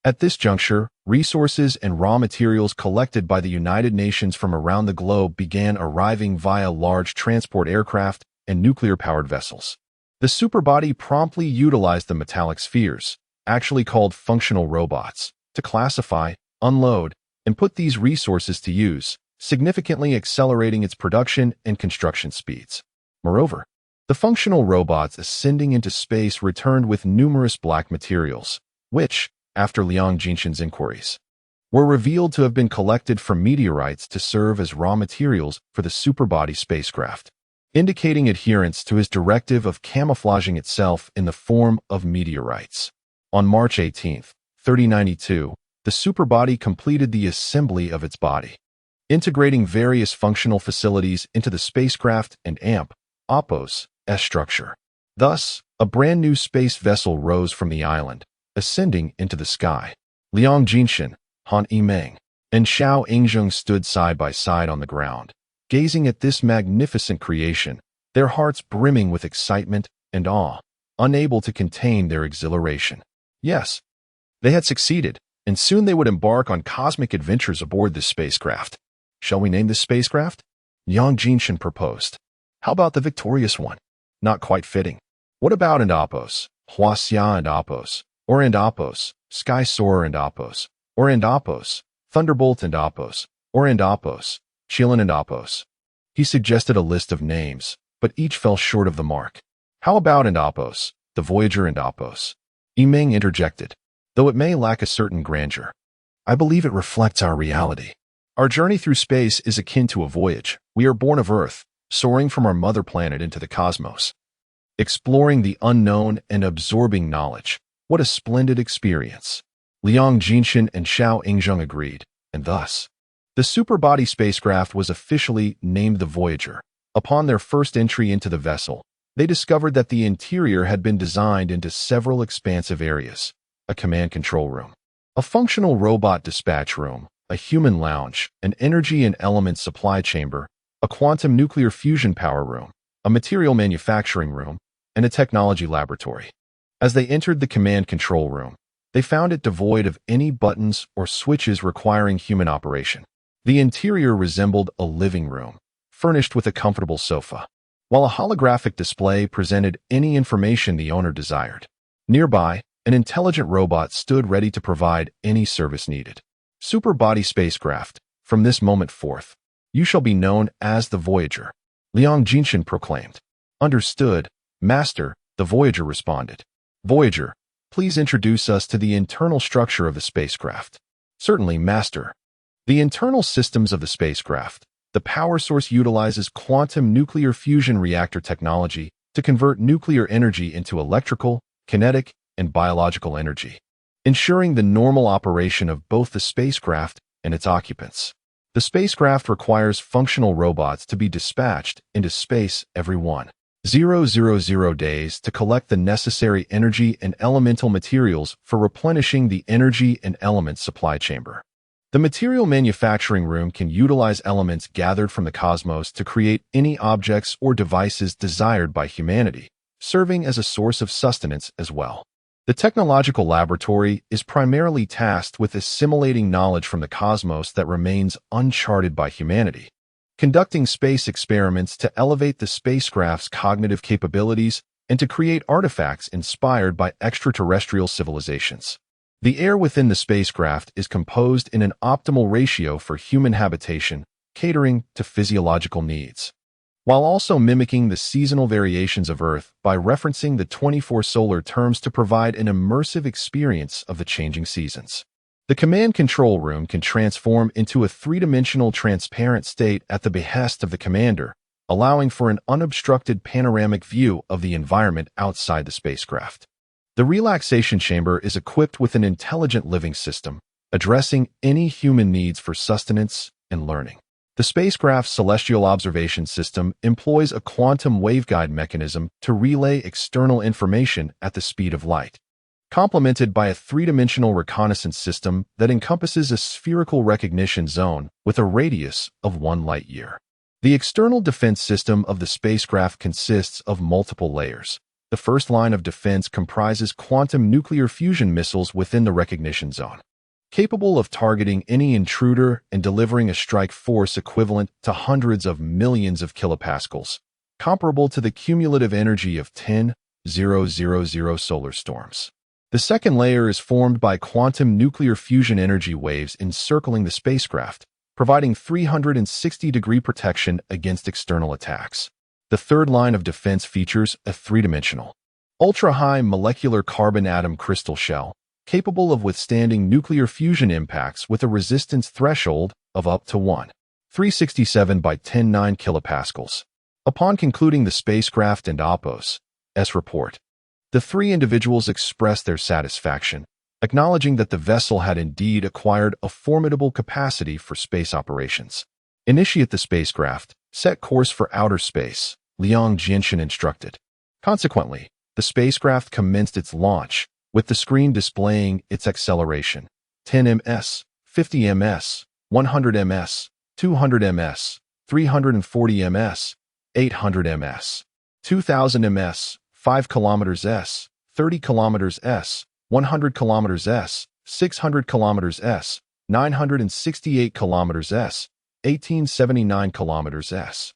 At this juncture, resources and raw materials collected by the United Nations from around the globe began arriving via large transport aircraft and nuclear-powered vessels. The superbody promptly utilized the metallic spheres, actually called functional robots, to classify, unload, and put these resources to use, significantly accelerating its production and construction speeds. Moreover, the functional robots ascending into space returned with numerous black materials, which, after Liang Jinshan's inquiries, were revealed to have been collected from meteorites to serve as raw materials for the superbody spacecraft, indicating adherence to his directive of camouflaging itself in the form of meteorites. On March 18, 3092, the superbody completed the assembly of its body, integrating various functional facilities into the spacecraft and Opos S structure. Thus, a brand new space vessel rose from the island, ascending into the sky. Liang Jinshan, Han Yimeng, and Xiao Yingzheng stood side by side on the ground, gazing at this magnificent creation, their hearts brimming with excitement and awe, unable to contain their exhilaration. Yes, they had succeeded, and soon they would embark on cosmic adventures aboard this spacecraft. Shall we name this spacecraft? Liang Jinshan proposed. How about the victorious one? Not quite fitting. What about Apos, Huaxia and Apos, or Apos, Sky Soarer and Apos, or Apos, Thunderbolt and Apos, or Apos, Chilin and Apos? He suggested a list of names, but each fell short of the mark. How about Apos, the Voyager and Apos? Yimeng interjected. Though it may lack a certain grandeur, I believe it reflects our reality. Our journey through space is akin to a voyage. We are born of Earth, soaring from our mother planet into the cosmos, exploring the unknown and absorbing knowledge. What a splendid experience. Liang Jinshan and Xiao Yingzheng agreed, and thus, the superbody spacecraft was officially named the Voyager. Upon their first entry into the vessel, they discovered that the interior had been designed into several expansive areas: a command control room, a functional robot dispatch room, a human lounge, an energy and element supply chamber, a quantum nuclear fusion power room, a material manufacturing room, and a technology laboratory. As they entered the command control room, they found it devoid of any buttons or switches requiring human operation. The interior resembled a living room, furnished with a comfortable sofa, while a holographic display presented any information the owner desired. Nearby, an intelligent robot stood ready to provide any service needed. Superbody spacecraft, from this moment forth, you shall be known as the Voyager, Liang Jinshan proclaimed. Understood, Master, the Voyager responded. Voyager, please introduce us to the internal structure of the spacecraft. Certainly, Master. The internal systems of the spacecraft. The power source utilizes quantum nuclear fusion reactor technology to convert nuclear energy into electrical, kinetic, and biological energy, ensuring the normal operation of both the spacecraft and its occupants. The spacecraft requires functional robots to be dispatched into space every 1,000 days to collect the necessary energy and elemental materials for replenishing the energy and element supply chamber. The material manufacturing room can utilize elements gathered from the cosmos to create any objects or devices desired by humanity, serving as a source of sustenance as well. The technological laboratory is primarily tasked with assimilating knowledge from the cosmos that remains uncharted by humanity, conducting space experiments to elevate the spacecraft's cognitive capabilities and to create artifacts inspired by extraterrestrial civilizations. The air within the spacecraft is composed in an optimal ratio for human habitation, catering to physiological needs, while also mimicking the seasonal variations of Earth by referencing the 24 solar terms to provide an immersive experience of the changing seasons. The command control room can transform into a three-dimensional transparent state at the behest of the commander, allowing for an unobstructed panoramic view of the environment outside the spacecraft. The relaxation chamber is equipped with an intelligent living system, addressing any human needs for sustenance and learning. The spacecraft's celestial observation system employs a quantum waveguide mechanism to relay external information at the speed of light, complemented by a three-dimensional reconnaissance system that encompasses a spherical recognition zone with a radius of 1 light-year. The external defense system of the spacecraft consists of multiple layers. The first line of defense comprises quantum nuclear fusion missiles within the recognition zone, capable of targeting any intruder and delivering a strike force equivalent to hundreds of millions of kilopascals, comparable to the cumulative energy of 10,000 solar storms. The second layer is formed by quantum nuclear fusion energy waves encircling the spacecraft, providing 360-degree protection against external attacks. The third line of defense features a three-dimensional, ultra-high molecular carbon atom crystal shell, capable of withstanding nuclear fusion impacts with a resistance threshold of up to 1,367 by 10^9 kilopascals. Upon concluding the spacecraft and Opos' report, the three individuals expressed their satisfaction, acknowledging that the vessel had indeed acquired a formidable capacity for space operations. Initiate the spacecraft, set course for outer space, Liang Jinshan instructed. Consequently, the spacecraft commenced its launch, with the screen displaying its acceleration: 10 ms, 50 ms, 100 ms, 200 ms, 340 ms, 800 ms, 2000 ms, 5 kilometers s, 30 kilometers s, 100 kilometers s, 600 kilometers s, 968 kilometers s, 1879 kilometers s.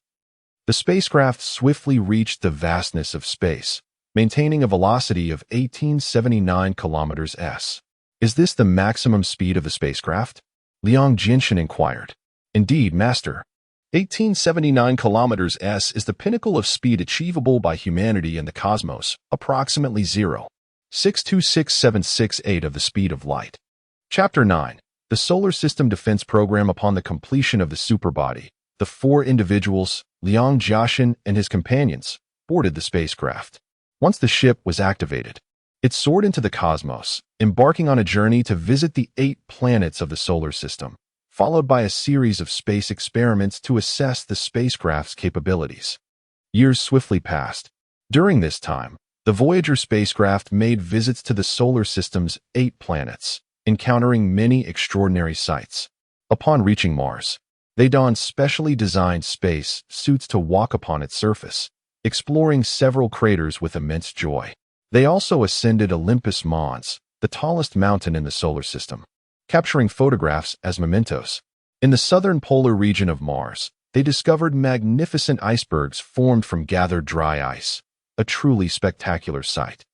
The spacecraft swiftly reached the vastness of space, maintaining a velocity of 1879 kilometers s. Is this the maximum speed of the spacecraft? Liang Jinshan inquired. Indeed, Master. 1879 kilometers s is the pinnacle of speed achievable by humanity in the cosmos, approximately 0.626768 of the speed of light. Chapter 9. The Solar System Defense Program. Upon the completion of the superbody, the four individuals, Liang Jinshan and his companions, boarded the spacecraft. Once the ship was activated, it soared into the cosmos, embarking on a journey to visit the 8 planets of the solar system, followed by a series of space experiments to assess the spacecraft's capabilities. Years swiftly passed. During this time, the Voyager spacecraft made visits to the solar system's 8 planets, encountering many extraordinary sights. Upon reaching Mars, they donned specially designed space suits to walk upon its surface, exploring several craters with immense joy. They also ascended Olympus Mons, the tallest mountain in the solar system, capturing photographs as mementos. In the southern polar region of Mars, they discovered magnificent icebergs formed from gathered dry ice, a truly spectacular sight.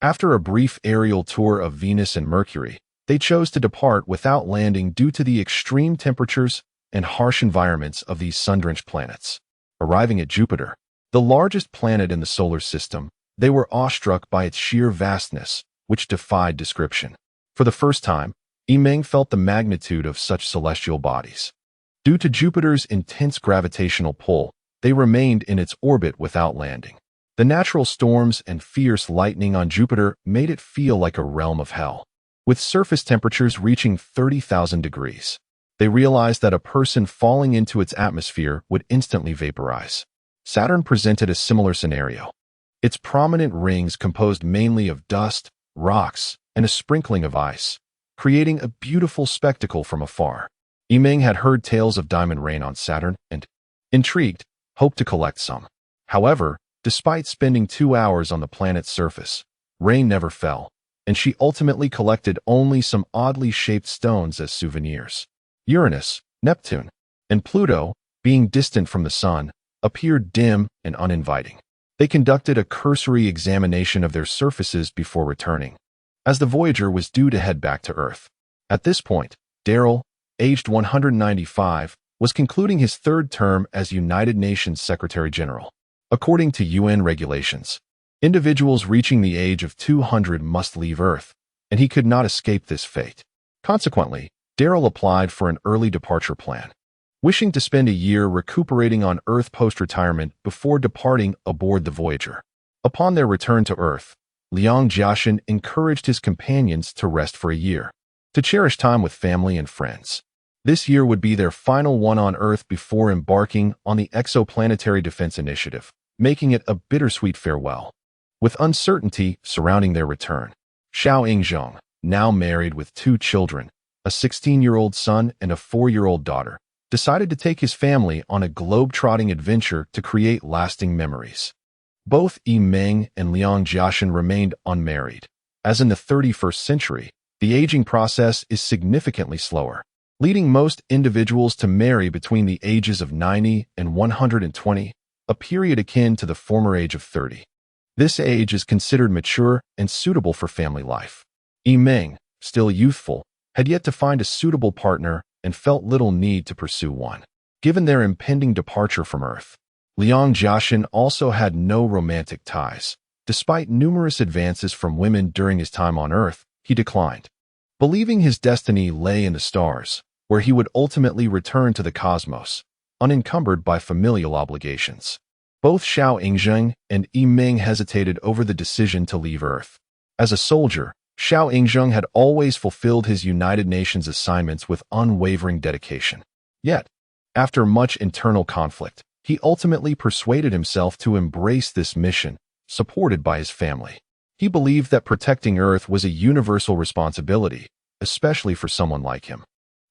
After a brief aerial tour of Venus and Mercury, they chose to depart without landing due to the extreme temperatures and harsh environments of these sun-drenched planets. Arriving at Jupiter, the largest planet in the solar system, they were awestruck by its sheer vastness, which defied description. For the first time, Emeng felt the magnitude of such celestial bodies. Due to Jupiter's intense gravitational pull, they remained in its orbit without landing. The natural storms and fierce lightning on Jupiter made it feel like a realm of hell, with surface temperatures reaching 30,000 degrees. They realized that a person falling into its atmosphere would instantly vaporize. Saturn presented a similar scenario. Its prominent rings composed mainly of dust, rocks, and a sprinkling of ice, creating a beautiful spectacle from afar. Emeng had heard tales of diamond rain on Saturn and, intrigued, hoped to collect some. However, despite spending 2 hours on the planet's surface, rain never fell, and she ultimately collected only some oddly shaped stones as souvenirs. Uranus, Neptune, and Pluto, being distant from the Sun, appeared dim and uninviting. They conducted a cursory examination of their surfaces before returning, as the Voyager was due to head back to Earth. At this point, Darrell, aged 195, was concluding his 3rd term as United Nations Secretary-General. According to UN regulations, individuals reaching the age of 200 must leave Earth, and he could not escape this fate. Consequently, Darrell applied for an early departure plan, wishing to spend a year recuperating on Earth post-retirement before departing aboard the Voyager. Upon their return to Earth, Liang Jinshan encouraged his companions to rest for a year, to cherish time with family and friends. This year would be their final one on Earth before embarking on the Exoplanetary Defense Initiative, making it a bittersweet farewell. With uncertainty surrounding their return, Xiao Yingzheng, now married with 2 children, a 16-year-old son and a 4-year-old daughter, decided to take his family on a globe-trotting adventure to create lasting memories. Both Yi Meng and Liang Jiaxin remained unmarried. As in the 31st century, the aging process is significantly slower, leading most individuals to marry between the ages of 90 and 120, a period akin to the former age of 30. This age is considered mature and suitable for family life. Yi Meng, still youthful, had yet to find a suitable partner and felt little need to pursue one, given their impending departure from Earth. Liang Jiaxin also had no romantic ties. Despite numerous advances from women during his time on Earth, he declined, believing his destiny lay in the stars, where he would ultimately return to the cosmos, unencumbered by familial obligations. Both Xiao Yingzheng and Yi Meng hesitated over the decision to leave Earth. As a soldier, Xiao Yingzheng had always fulfilled his United Nations assignments with unwavering dedication. Yet, after much internal conflict, he ultimately persuaded himself to embrace this mission, supported by his family. He believed that protecting Earth was a universal responsibility, especially for someone like him,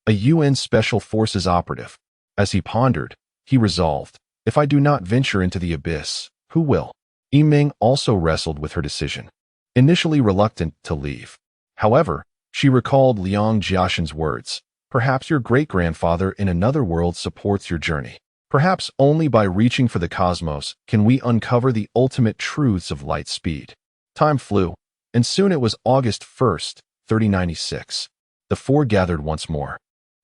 a UN Special Forces operative. As he pondered, he resolved, if I do not venture into the abyss, who will? Yi Meng also wrestled with her decision, initially reluctant to leave. However, she recalled Liang Jiaxin's words, perhaps your great-grandfather in another world supports your journey. Perhaps only by reaching for the cosmos can we uncover the ultimate truths of light speed. Time flew, and soon it was August 1st, 3096. The four gathered once more,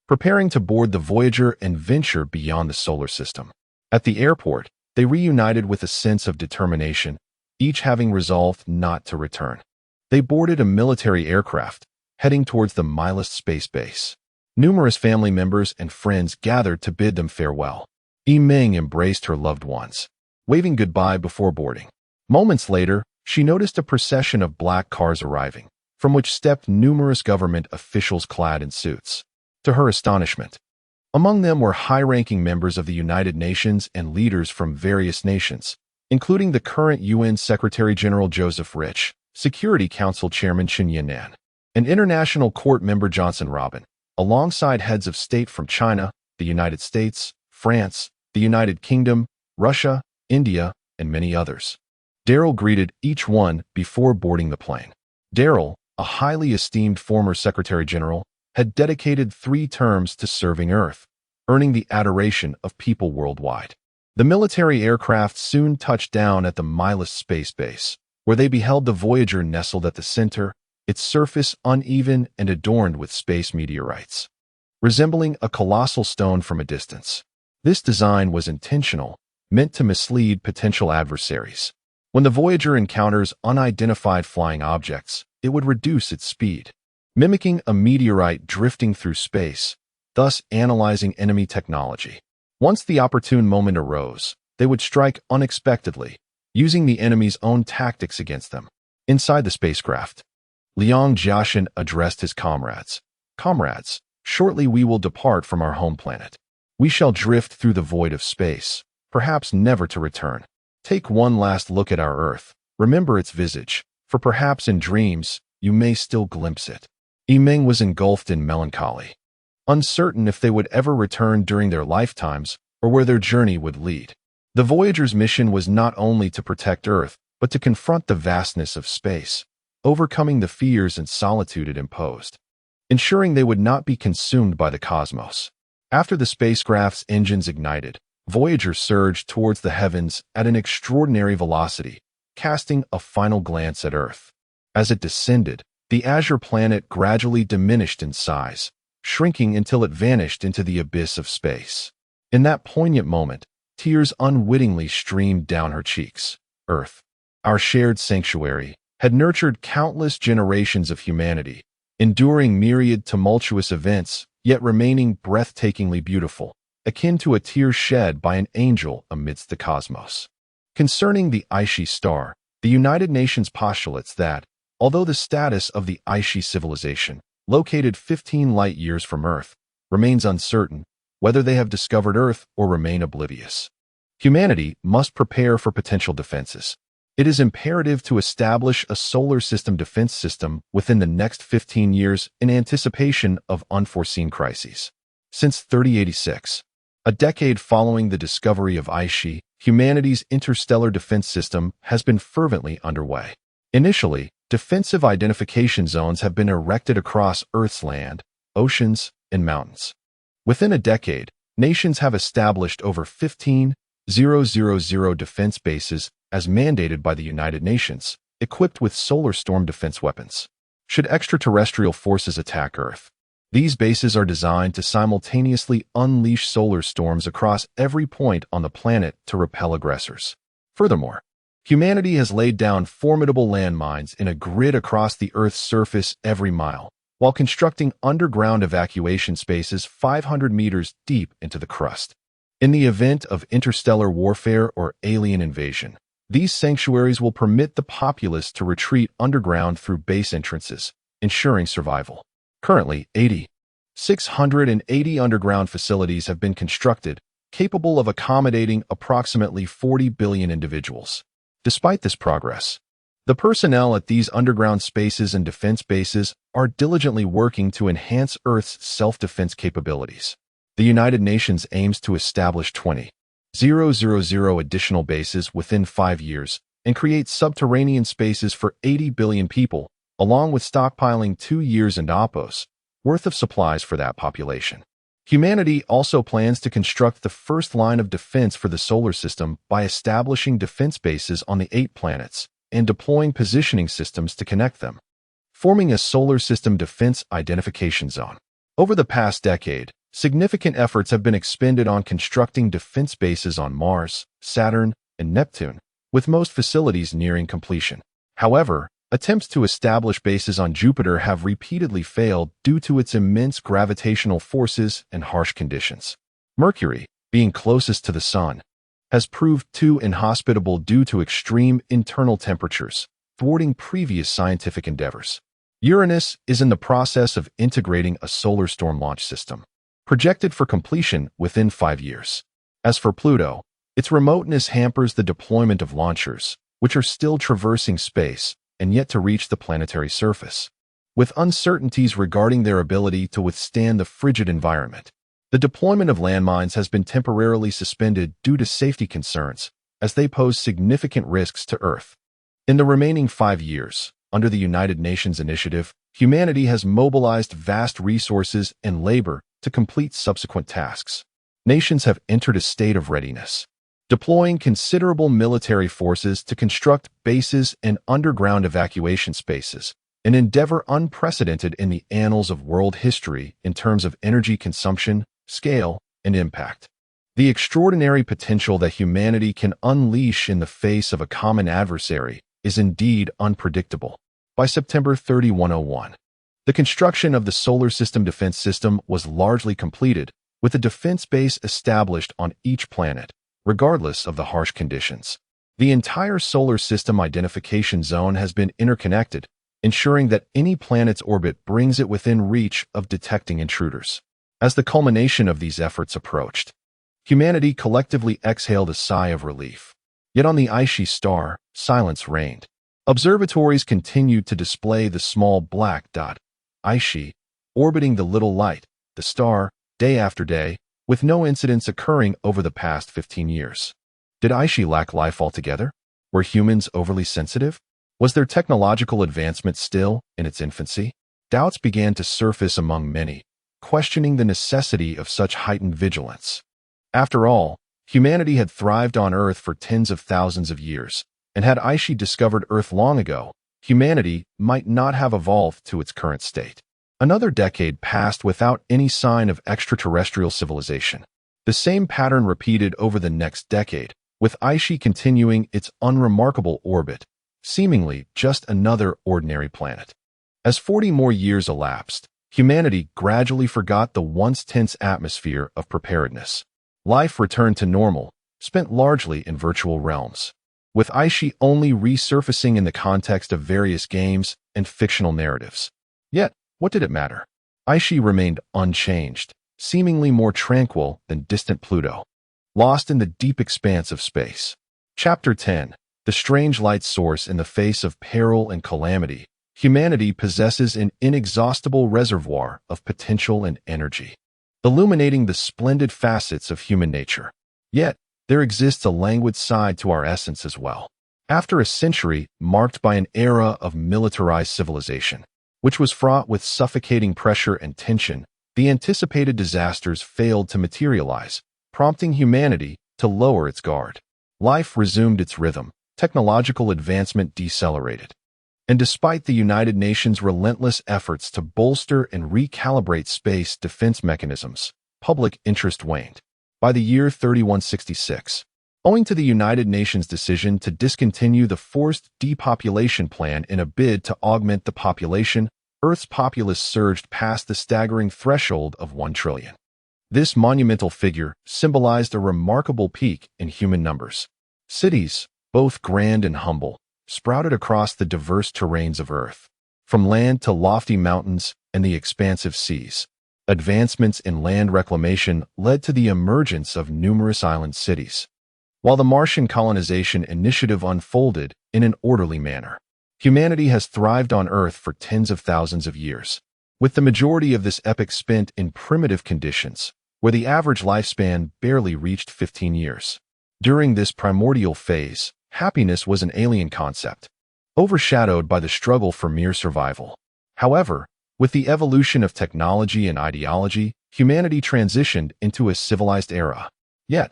preparing to board the Voyager and venture beyond the solar system. At the airport, they reunited with a sense of determination, each having resolved not to return. They boarded a military aircraft, heading towards the Milest space base. Numerous family members and friends gathered to bid them farewell. Yi Meng embraced her loved ones, waving goodbye before boarding. Moments later, she noticed a procession of black cars arriving, from which stepped numerous government officials clad in suits. To her astonishment, among them were high-ranking members of the United Nations and leaders from various nations, including the current UN Secretary-General Joseph Rich, Security Council Chairman Chen Yan'an, and International Court member Johnson Robin, alongside heads of state from China, the United States, France, the United Kingdom, Russia, India, and many others. Daryl greeted each one before boarding the plane. Daryl, a highly esteemed former Secretary-General, had dedicated 3 terms to serving Earth, earning the adoration of people worldwide. The military aircraft soon touched down at the Milest space base, where they beheld the Voyager nestled at the center, its surface uneven and adorned with space meteorites, resembling a colossal stone from a distance. This design was intentional, meant to mislead potential adversaries. When the Voyager encounters unidentified flying objects, it would reduce its speed, mimicking a meteorite drifting through space, thus analyzing enemy technology. Once the opportune moment arose, they would strike unexpectedly, using the enemy's own tactics against them. Inside the spacecraft, Liang Jiaxin addressed his comrades. Comrades, shortly we will depart from our home planet. We shall drift through the void of space, perhaps never to return. Take one last look at our Earth. Remember its visage, for perhaps in dreams, you may still glimpse it. Yi Meng was engulfed in melancholy, uncertain if they would ever return during their lifetimes or where their journey would lead. The Voyager's mission was not only to protect Earth, but to confront the vastness of space, overcoming the fears and solitude it imposed, ensuring they would not be consumed by the cosmos. After the spacecraft's engines ignited, Voyager surged towards the heavens at an extraordinary velocity, casting a final glance at Earth. As it descended, the azure planet gradually diminished in size, shrinking until it vanished into the abyss of space. In that poignant moment, tears unwittingly streamed down her cheeks. Earth, our shared sanctuary, had nurtured countless generations of humanity, enduring myriad tumultuous events, yet remaining breathtakingly beautiful, akin to a tear shed by an angel amidst the cosmos. Concerning the Aishi star, the United Nations postulates that, although the status of the Aishi civilization, located 15 light-years from Earth, remains uncertain, whether they have discovered Earth or remain oblivious, humanity must prepare for potential defenses. It is imperative to establish a solar system defense system within the next 15 years in anticipation of unforeseen crises. Since 3086, a decade following the discovery of Aishi, humanity's interstellar defense system has been fervently underway. Initially, defensive identification zones have been erected across Earth's land, oceans, and mountains. Within a decade, nations have established over 15,000 defense bases as mandated by the United Nations, equipped with solar storm defense weapons. Should extraterrestrial forces attack Earth, these bases are designed to simultaneously unleash solar storms across every point on the planet to repel aggressors. Furthermore, humanity has laid down formidable landmines in a grid across the Earth's surface every mile, while constructing underground evacuation spaces 500 meters deep into the crust. In the event of interstellar warfare or alien invasion, these sanctuaries will permit the populace to retreat underground through base entrances, ensuring survival. Currently, 680 underground facilities have been constructed, capable of accommodating approximately 40 billion individuals. Despite this progress, the personnel at these underground spaces and defense bases are diligently working to enhance Earth's self-defense capabilities. The United Nations aims to establish 20,000 additional bases within 5 years and create subterranean spaces for 80 billion people, along with stockpiling 2 years and oppos worth of supplies for that population. Humanity also plans to construct the first line of defense for the solar system by establishing defense bases on the 8 planets and deploying positioning systems to connect them, forming a solar system defense identification zone. Over the past decade, significant efforts have been expended on constructing defense bases on Mars, Saturn, and Neptune, with most facilities nearing completion. However, attempts to establish bases on Jupiter have repeatedly failed due to its immense gravitational forces and harsh conditions. Mercury, being closest to the Sun, has proved too inhospitable due to extreme internal temperatures, thwarting previous scientific endeavors. Uranus is in the process of integrating a solar storm launch system, projected for completion within 5 years. As for Pluto, its remoteness hampers the deployment of launchers, which are still traversing space and yet to reach the planetary surface. With uncertainties regarding their ability to withstand the frigid environment, the deployment of landmines has been temporarily suspended due to safety concerns, as they pose significant risks to Earth. In the remaining 5 years, under the United Nations initiative, humanity has mobilized vast resources and labor to complete subsequent tasks. Nations have entered a state of readiness, deploying considerable military forces to construct bases and underground evacuation spaces, an endeavor unprecedented in the annals of world history in terms of energy consumption, scale, and impact. The extraordinary potential that humanity can unleash in the face of a common adversary is indeed unpredictable. By September 3101, the construction of the Solar System Defense System was largely completed, with a defense base established on each planet, regardless of the harsh conditions. The entire Solar System Identification Zone has been interconnected, ensuring that any planet's orbit brings it within reach of detecting intruders. As the culmination of these efforts approached, humanity collectively exhaled a sigh of relief. Yet on the Aishi star, silence reigned. Observatories continued to display the small black dot, Aishi, orbiting the little light, the star, day after day, with no incidents occurring over the past 15 years. Did Aishi lack life altogether? Were humans overly sensitive? Was their technological advancement still in its infancy? Doubts began to surface among many, questioning the necessity of such heightened vigilance. After all, humanity had thrived on Earth for tens of thousands of years, and had Aishi discovered Earth long ago, humanity might not have evolved to its current state. Another decade passed without any sign of extraterrestrial civilization. The same pattern repeated over the next decade, with Aishi continuing its unremarkable orbit, seemingly just another ordinary planet. As 40 more years elapsed, humanity gradually forgot the once tense atmosphere of preparedness. Life returned to normal, spent largely in virtual realms, with Aishi only resurfacing in the context of various games and fictional narratives. Yet, what did it matter? Aishi remained unchanged, seemingly more tranquil than distant Pluto, lost in the deep expanse of space. Chapter 10. the strange light source in the face of peril and calamity, humanity possesses an inexhaustible reservoir of potential and energy, illuminating the splendid facets of human nature. Yet, there exists a languid side to our essence as well. After a century marked by an era of militarized civilization, which was fraught with suffocating pressure and tension, the anticipated disasters failed to materialize, prompting humanity to lower its guard. Life resumed its rhythm, technological advancement decelerated. And despite the United Nations' relentless efforts to bolster and recalibrate space defense mechanisms, public interest waned. By the year 3166, owing to the United Nations' decision to discontinue the forced depopulation plan in a bid to augment the population, Earth's populace surged past the staggering threshold of 1 trillion. This monumental figure symbolized a remarkable peak in human numbers. Cities, both grand and humble, sprouted across the diverse terrains of Earth, from land to lofty mountains and the expansive seas. Advancements in land reclamation led to the emergence of numerous island cities, while the Martian colonization initiative unfolded in an orderly manner. Humanity has thrived on Earth for tens of thousands of years, with the majority of this epoch spent in primitive conditions, where the average lifespan barely reached 15 years. During this primordial phase, happiness was an alien concept, overshadowed by the struggle for mere survival. However, with the evolution of technology and ideology, humanity transitioned into a civilized era. Yet,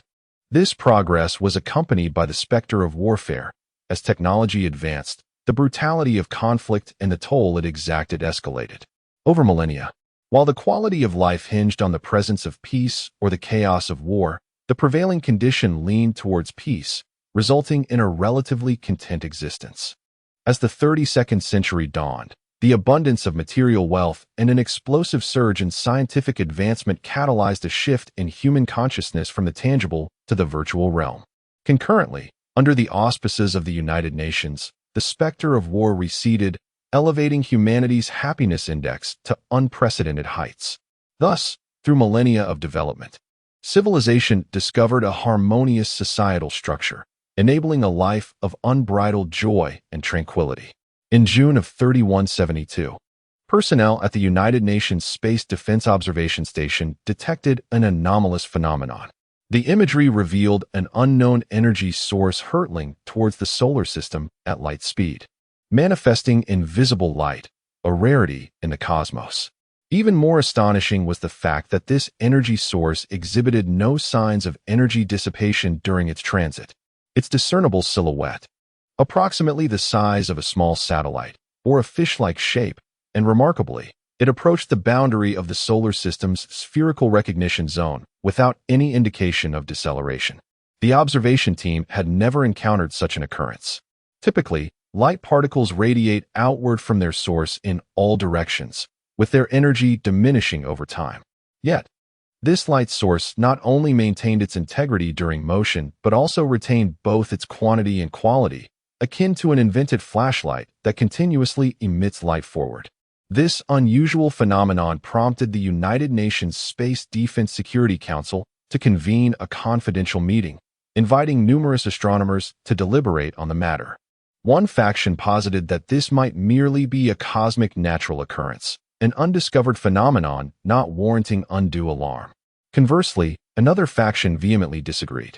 this progress was accompanied by the specter of warfare. As technology advanced, the brutality of conflict and the toll it exacted escalated. Over millennia, while the quality of life hinged on the presence of peace or the chaos of war, the prevailing condition leaned towards peace, resulting in a relatively content existence. As the 32nd century dawned, the abundance of material wealth and an explosive surge in scientific advancement catalyzed a shift in human consciousness from the tangible to the virtual realm. Concurrently, under the auspices of the United Nations, the specter of war receded, elevating humanity's happiness index to unprecedented heights. Thus, through millennia of development, civilization discovered a harmonious societal structure, enabling a life of unbridled joy and tranquility. In June of 3172, personnel at the United Nations Space Defense Observation Station detected an anomalous phenomenon. The imagery revealed an unknown energy source hurtling towards the solar system at light speed, manifesting invisible light, a rarity in the cosmos. Even more astonishing was the fact that this energy source exhibited no signs of energy dissipation during its transit. Its discernible silhouette, approximately the size of a small satellite, or a fish-like shape, and remarkably, it approached the boundary of the solar system's spherical recognition zone without any indication of deceleration. The observation team had never encountered such an occurrence. Typically, light particles radiate outward from their source in all directions, with their energy diminishing over time. Yet, this light source not only maintained its integrity during motion, but also retained both its quantity and quality, akin to an invented flashlight that continuously emits light forward. This unusual phenomenon prompted the United Nations Space Defense Security Council to convene a confidential meeting, inviting numerous astronomers to deliberate on the matter. One faction posited that this might merely be a cosmic natural occurrence, an undiscovered phenomenon not warranting undue alarm. Conversely, another faction vehemently disagreed,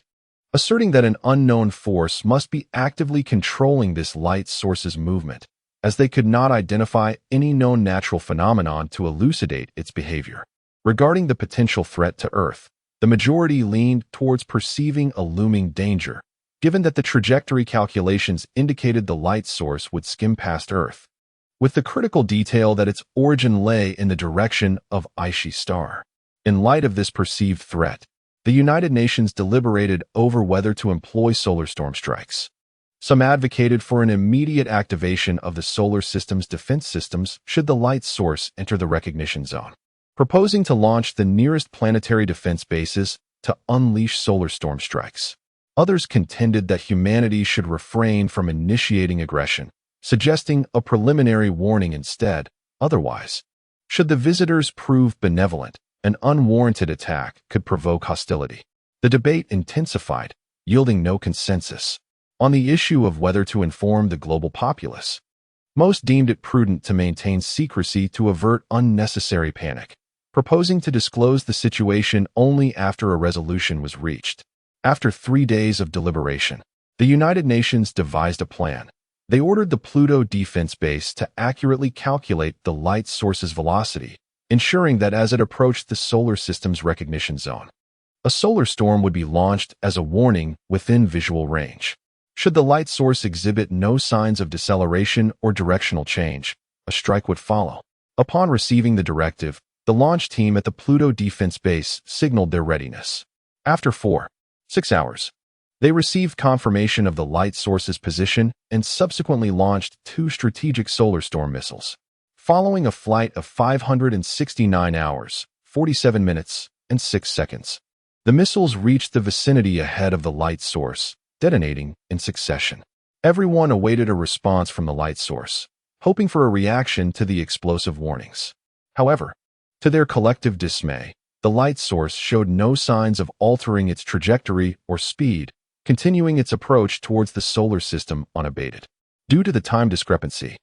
asserting that an unknown force must be actively controlling this light source's movement, as they could not identify any known natural phenomenon to elucidate its behavior. Regarding the potential threat to Earth, the majority leaned towards perceiving a looming danger, given that the trajectory calculations indicated the light source would skim past Earth, with the critical detail that its origin lay in the direction of Icy Star. In light of this perceived threat, the United Nations deliberated over whether to employ solar storm strikes. Some advocated for an immediate activation of the solar system's defense systems should the light source enter the recognition zone, proposing to launch the nearest planetary defense bases to unleash solar storm strikes. Others contended that humanity should refrain from initiating aggression, suggesting a preliminary warning instead. Otherwise, should the visitors prove benevolent, an unwarranted attack could provoke hostility. The debate intensified, yielding no consensus. on the issue of whether to inform the global populace. Most deemed it prudent to maintain secrecy to avert unnecessary panic, proposing to disclose the situation only after a resolution was reached. After 3 days of deliberation, the United Nations devised a plan. They ordered the Pluto defense base to accurately calculate the light source's velocity, ensuring that as it approached the solar system's recognition zone, a solar storm would be launched as a warning within visual range. Should the light source exhibit no signs of deceleration or directional change, a strike would follow. Upon receiving the directive, the launch team at the Pluto defense base signaled their readiness. After 6 hours, they received confirmation of the light source's position and subsequently launched 2 strategic solar storm missiles. Following a flight of 569 hours, 47 minutes, and 6 seconds, the missiles reached the vicinity ahead of the light source, detonating in succession. Everyone awaited a response from the light source, hoping for a reaction to the explosive warnings. However, to their collective dismay, the light source showed no signs of altering its trajectory or speed, continuing its approach towards the solar system unabated. Due to the time discrepancy,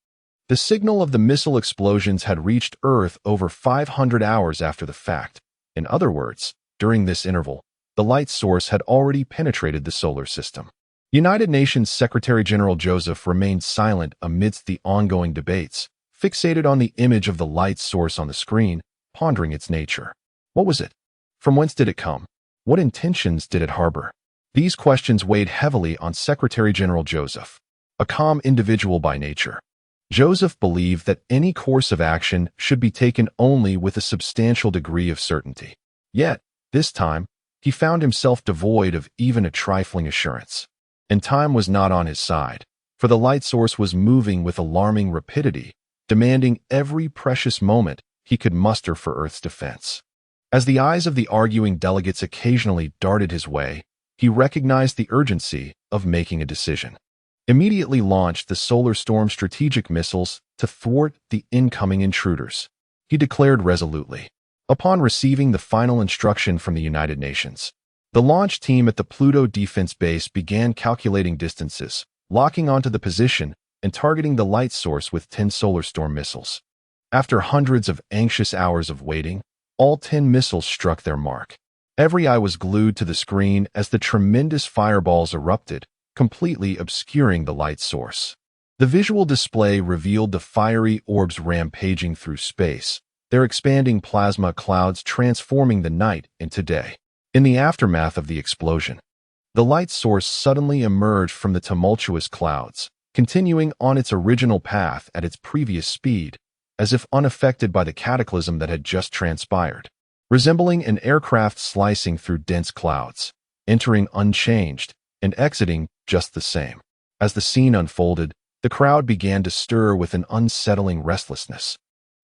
the signal of the missile explosions had reached Earth over 500 hours after the fact. In other words, during this interval, the light source had already penetrated the solar system. United Nations Secretary-General Joseph remained silent amidst the ongoing debates, fixated on the image of the light source on the screen, pondering its nature. What was it? From whence did it come? What intentions did it harbor? These questions weighed heavily on Secretary-General Joseph, a calm individual by nature. Joseph believed that any course of action should be taken only with a substantial degree of certainty. Yet, this time, he found himself devoid of even a trifling assurance. And time was not on his side, for the light source was moving with alarming rapidity, demanding every precious moment he could muster for Earth's defense. As the eyes of the arguing delegates occasionally darted his way, he recognized the urgency of making a decision. Immediately launched the Solar Storm strategic missiles to thwart the incoming intruders. He declared resolutely. Upon receiving the final instruction from the United Nations, the launch team at the Pluto defense base began calculating distances, locking onto the position and targeting the light source with 10 solar storm missiles. After hundreds of anxious hours of waiting, all 10 missiles struck their mark. Every eye was glued to the screen as the tremendous fireballs erupted, completely obscuring the light source. The visual display revealed the fiery orbs rampaging through space, their expanding plasma clouds transforming the night into day. In the aftermath of the explosion, the light source suddenly emerged from the tumultuous clouds, continuing on its original path at its previous speed, as if unaffected by the cataclysm that had just transpired. Resembling an aircraft slicing through dense clouds, entering unchanged and exiting just the same. As the scene unfolded, the crowd began to stir with an unsettling restlessness,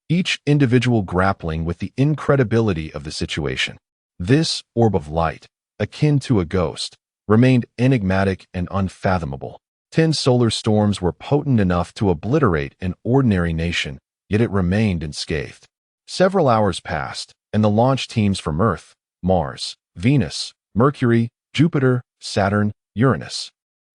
each individual grappling with the incredibility of the situation. This orb of light, akin to a ghost, remained enigmatic and unfathomable. 10 solar storms were potent enough to obliterate an ordinary nation, yet it remained unscathed. Several hours passed, and the launch teams from Earth, Mars, Venus, Mercury, Jupiter, Saturn, Uranus,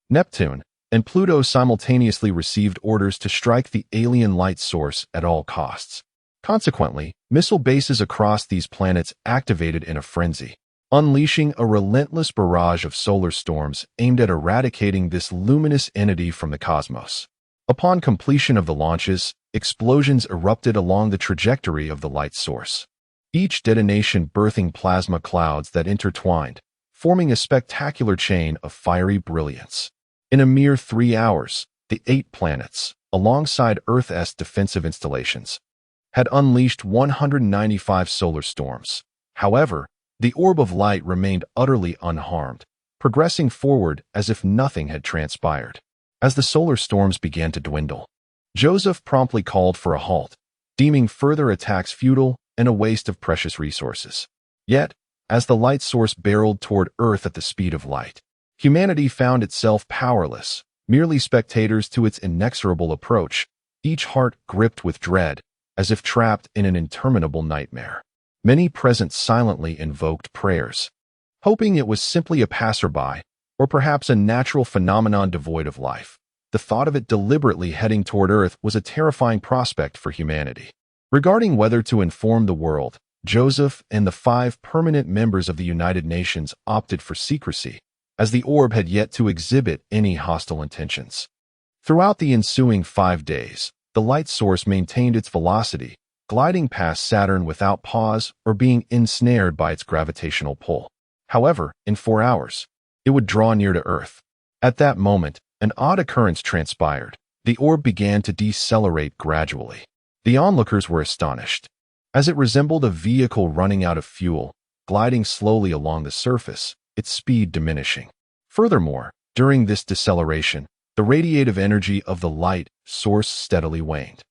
Neptune, and Pluto simultaneously received orders to strike the alien light source at all costs. Consequently, missile bases across these planets activated in a frenzy, unleashing a relentless barrage of solar storms aimed at eradicating this luminous entity from the cosmos. Upon completion of the launches, explosions erupted along the trajectory of the light source, each detonation birthing plasma clouds that intertwined, forming a spectacular chain of fiery brilliance. In a mere 3 hours, the 8 planets, alongside Earth's defensive installations, had unleashed 195 solar storms. However, the orb of light remained utterly unharmed, progressing forward as if nothing had transpired. As the solar storms began to dwindle, Joseph promptly called for a halt, deeming further attacks futile and a waste of precious resources. Yet, as the light source barreled toward Earth at the speed of light, humanity found itself powerless, merely spectators to its inexorable approach, each heart gripped with dread, as if trapped in an interminable nightmare. Many present silently invoked prayers, hoping it was simply a passerby, or perhaps a natural phenomenon devoid of life. The thought of it deliberately heading toward Earth was a terrifying prospect for humanity. Regarding whether to inform the world, Joseph and the 5 permanent members of the United Nations opted for secrecy, as the orb had yet to exhibit any hostile intentions. Throughout the ensuing 5 days, the light source maintained its velocity, gliding past Saturn without pause or being ensnared by its gravitational pull. However, in 4 hours, it would draw near to Earth. At that moment, an odd occurrence transpired. The orb began to decelerate gradually. The onlookers were astonished, as it resembled a vehicle running out of fuel, gliding slowly along the surface, its speed diminishing. Furthermore, during this deceleration, the radiative energy of the light source steadily waned.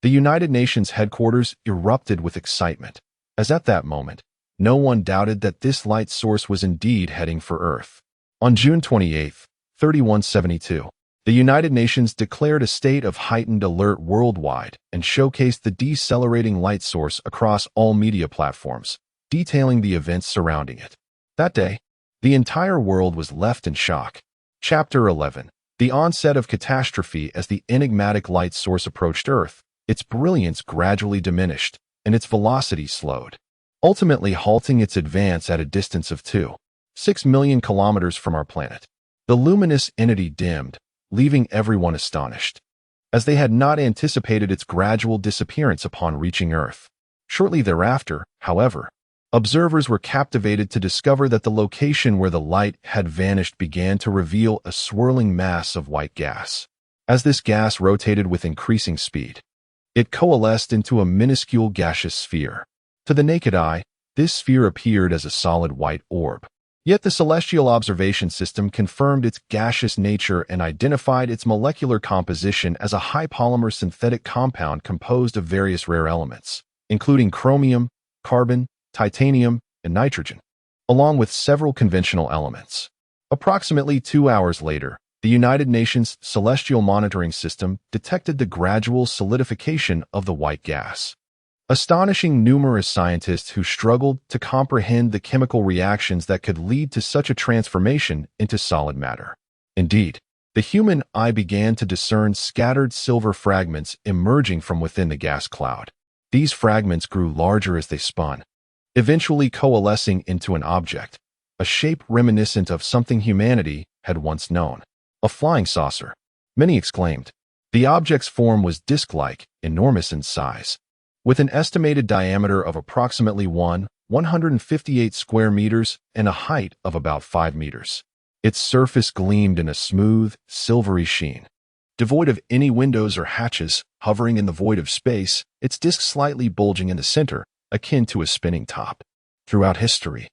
The United Nations headquarters erupted with excitement, as at that moment, no one doubted that this light source was indeed heading for Earth. On June 28, 3172, the United Nations declared a state of heightened alert worldwide and showcased the decelerating light source across all media platforms, detailing the events surrounding it. That day, the entire world was left in shock. Chapter 11. The onset of catastrophe. As the enigmatic light source approached Earth, its brilliance gradually diminished, and its velocity slowed, ultimately halting its advance at a distance of 2.6 million kilometers from our planet. The luminous entity dimmed, leaving everyone astonished, as they had not anticipated its gradual disappearance upon reaching Earth. Shortly thereafter, however, observers were captivated to discover that the location where the light had vanished began to reveal a swirling mass of white gas. As this gas rotated with increasing speed, it coalesced into a minuscule gaseous sphere. To the naked eye, this sphere appeared as a solid white orb. Yet the celestial observation system confirmed its gaseous nature and identified its molecular composition as a high-polymer synthetic compound composed of various rare elements, including chromium, carbon, titanium, and nitrogen, along with several conventional elements. Approximately 2 hours later, the United Nations Celestial Monitoring System detected the gradual solidification of the white gas, astonishing numerous scientists who struggled to comprehend the chemical reactions that could lead to such a transformation into solid matter. Indeed, the human eye began to discern scattered silver fragments emerging from within the gas cloud. These fragments grew larger as they spun, eventually coalescing into an object, a shape reminiscent of something humanity had once known. A flying saucer, many exclaimed. The object's form was disc-like, enormous in size, with an estimated diameter of approximately 158 square meters and a height of about 5 meters. Its surface gleamed in a smooth, silvery sheen. Devoid of any windows or hatches, hovering in the void of space, its disk slightly bulging in the center, akin to a spinning top. Throughout history,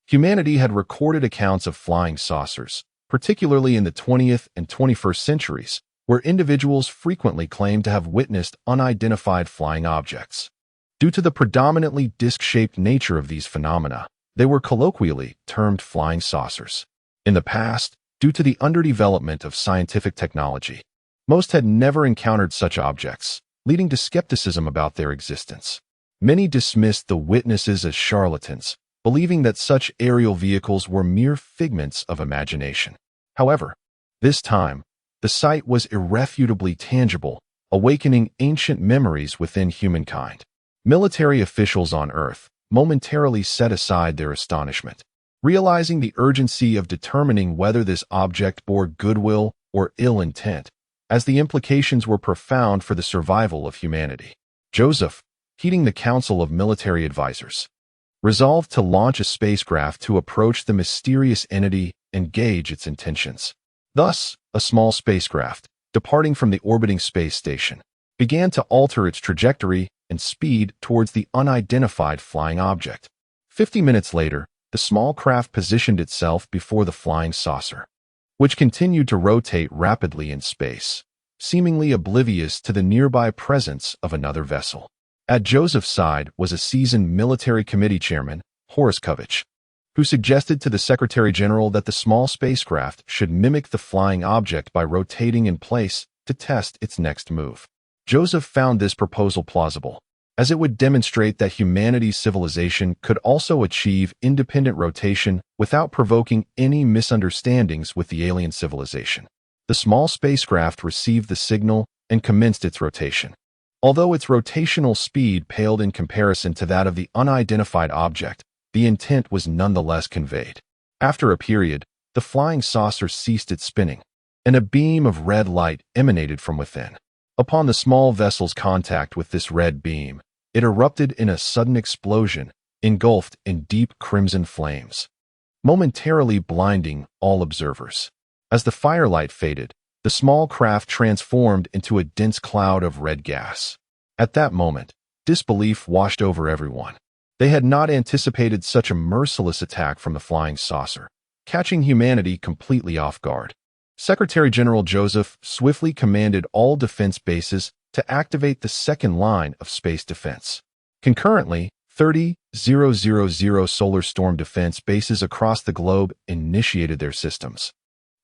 humanity had recorded accounts of flying saucers, particularly in the 20th and 21st centuries, where individuals frequently claimed to have witnessed unidentified flying objects. Due to the predominantly disc-shaped nature of these phenomena, they were colloquially termed flying saucers. In the past, due to the underdevelopment of scientific technology, most had never encountered such objects, leading to skepticism about their existence. Many dismissed the witnesses as charlatans, believing that such aerial vehicles were mere figments of imagination. However, this time, the sight was irrefutably tangible, awakening ancient memories within humankind. Military officials on Earth momentarily set aside their astonishment, realizing the urgency of determining whether this object bore goodwill or ill intent, as the implications were profound for the survival of humanity. Joseph, heeding the counsel of military advisors, resolved to launch a spacecraft to approach the mysterious entity and gauge its intentions. Thus, a small spacecraft, departing from the orbiting space station, began to alter its trajectory and speed towards the unidentified flying object. 50 minutes later, the small craft positioned itself before the flying saucer, which continued to rotate rapidly in space, seemingly oblivious to the nearby presence of another vessel. At Joseph's side was a seasoned military committee chairman, Horace Kovich, who suggested to the Secretary General that the small spacecraft should mimic the flying object by rotating in place to test its next move. Joseph found this proposal plausible, as it would demonstrate that humanity's civilization could also achieve independent rotation without provoking any misunderstandings with the alien civilization. The small spacecraft received the signal and commenced its rotation. Although its rotational speed paled in comparison to that of the unidentified object, the intent was nonetheless conveyed. After a period, the flying saucer ceased its spinning, and a beam of red light emanated from within. Upon the small vessel's contact with this red beam, it erupted in a sudden explosion, engulfed in deep crimson flames, momentarily blinding all observers. As the firelight faded, the small craft transformed into a dense cloud of red gas. At that moment, disbelief washed over everyone. They had not anticipated such a merciless attack from the flying saucer, catching humanity completely off guard. Secretary General Joseph swiftly commanded all defense bases to activate the second line of space defense. Concurrently, 30,000 solar storm defense bases across the globe initiated their systems,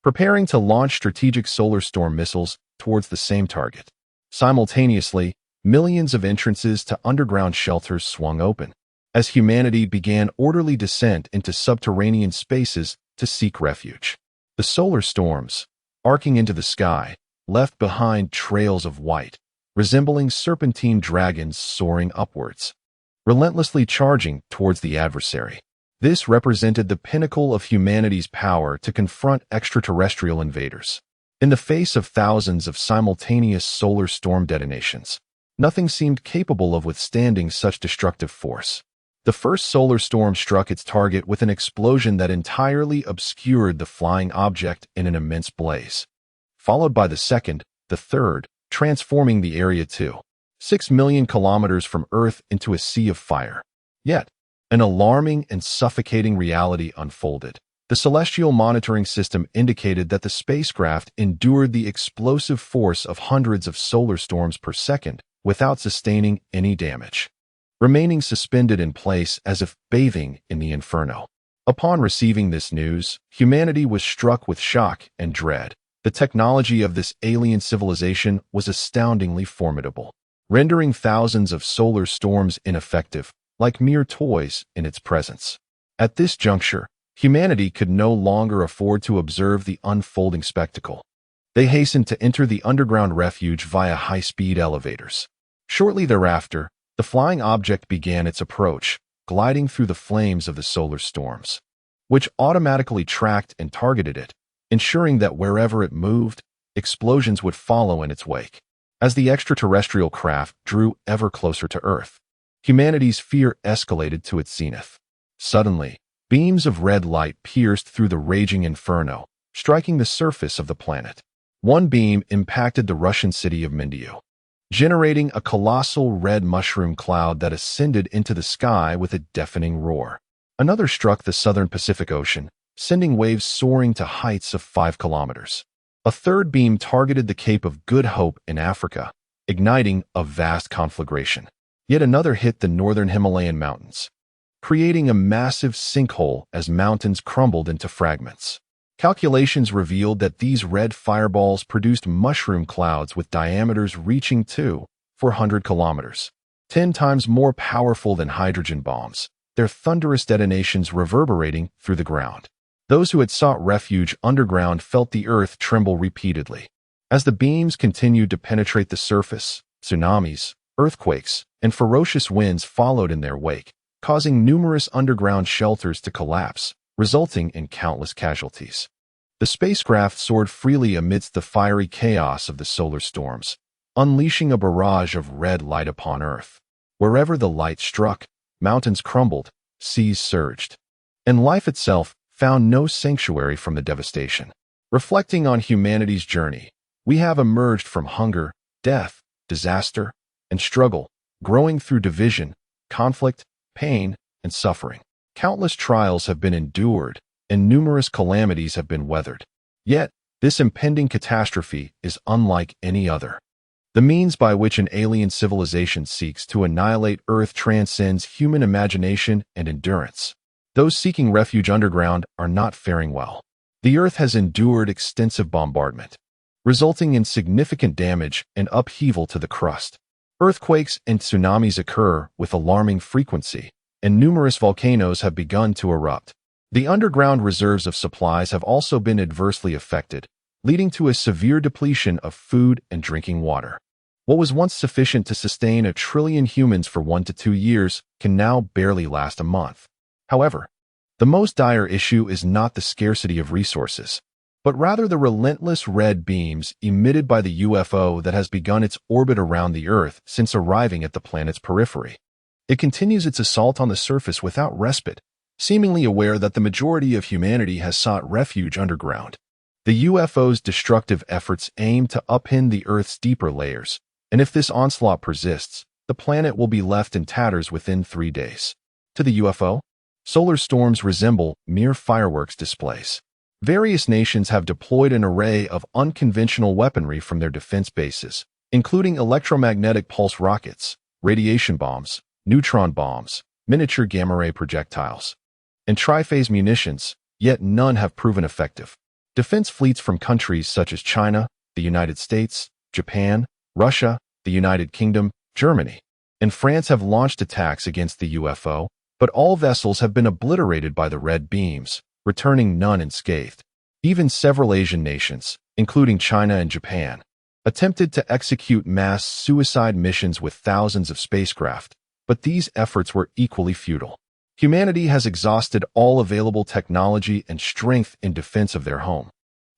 preparing to launch strategic solar storm missiles towards the same target. Simultaneously, millions of entrances to underground shelters swung open, as humanity began orderly descent into subterranean spaces to seek refuge. The solar storms, arcing into the sky, left behind trails of white, resembling serpentine dragons soaring upwards, relentlessly charging towards the adversary. This represented the pinnacle of humanity's power to confront extraterrestrial invaders. In the face of thousands of simultaneous solar storm detonations, nothing seemed capable of withstanding such destructive force. The first solar storm struck its target with an explosion that entirely obscured the flying object in an immense blaze, followed by the second, the third, transforming the area to 6 million kilometers from Earth into a sea of fire. Yet, an alarming and suffocating reality unfolded. The celestial monitoring system indicated that the spacecraft endured the explosive force of hundreds of solar storms per second without sustaining any damage, remaining suspended in place as if bathing in the inferno. Upon receiving this news, humanity was struck with shock and dread. The technology of this alien civilization was astoundingly formidable, rendering thousands of solar storms ineffective, like mere toys in its presence. At this juncture, humanity could no longer afford to observe the unfolding spectacle. They hastened to enter the underground refuge via high-speed elevators. Shortly thereafter, the flying object began its approach, gliding through the flames of the solar storms, which automatically tracked and targeted it, ensuring that wherever it moved, explosions would follow in its wake. As the extraterrestrial craft drew ever closer to Earth, humanity's fear escalated to its zenith. Suddenly, beams of red light pierced through the raging inferno, striking the surface of the planet. One beam impacted the Russian city of Mindiu, generating a colossal red mushroom cloud that ascended into the sky with a deafening roar. Another struck the southern Pacific Ocean, sending waves soaring to heights of 5 kilometers. A third beam targeted the Cape of Good Hope in Africa, igniting a vast conflagration. Yet another hit the northern Himalayan mountains, creating a massive sinkhole as mountains crumbled into fragments. Calculations revealed that these red fireballs produced mushroom clouds with diameters reaching 400 kilometers, 10 times more powerful than hydrogen bombs, their thunderous detonations reverberating through the ground. Those who had sought refuge underground felt the earth tremble repeatedly. As the beams continued to penetrate the surface, tsunamis, earthquakes, and ferocious winds followed in their wake, causing numerous underground shelters to collapse, resulting in countless casualties. The spacecraft soared freely amidst the fiery chaos of the solar storms, unleashing a barrage of red light upon Earth. Wherever the light struck, mountains crumbled, seas surged, and life itself found no sanctuary from the devastation. Reflecting on humanity's journey, we have emerged from hunger, death, disaster, and struggle, growing through division, conflict, pain, and suffering. Countless trials have been endured, and numerous calamities have been weathered. Yet, this impending catastrophe is unlike any other. The means by which an alien civilization seeks to annihilate Earth transcends human imagination and endurance. Those seeking refuge underground are not faring well. The Earth has endured extensive bombardment, resulting in significant damage and upheaval to the crust. Earthquakes and tsunamis occur with alarming frequency, and numerous volcanoes have begun to erupt. The underground reserves of supplies have also been adversely affected, leading to a severe depletion of food and drinking water. What was once sufficient to sustain 1 trillion humans for 1 to 2 years can now barely last a month. However, the most dire issue is not the scarcity of resources, but rather the relentless red beams emitted by the UFO that has begun its orbit around the Earth since arriving at the planet's periphery. It continues its assault on the surface without respite, seemingly aware that the majority of humanity has sought refuge underground. The UFO's destructive efforts aim to upend the Earth's deeper layers, and if this onslaught persists, the planet will be left in tatters within 3 days. To the UFO, solar storms resemble mere fireworks displays. Various nations have deployed an array of unconventional weaponry from their defense bases, including electromagnetic pulse rockets, radiation bombs, neutron bombs, miniature gamma-ray projectiles, and triphase munitions, yet none have proven effective. Defense fleets from countries such as China, the United States, Japan, Russia, the United Kingdom, Germany, and France have launched attacks against the UFO, but all vessels have been obliterated by the red beams, returning none unscathed. Even several Asian nations, including China and Japan, attempted to execute mass suicide missions with thousands of spacecraft, but these efforts were equally futile. Humanity has exhausted all available technology and strength in defense of their home,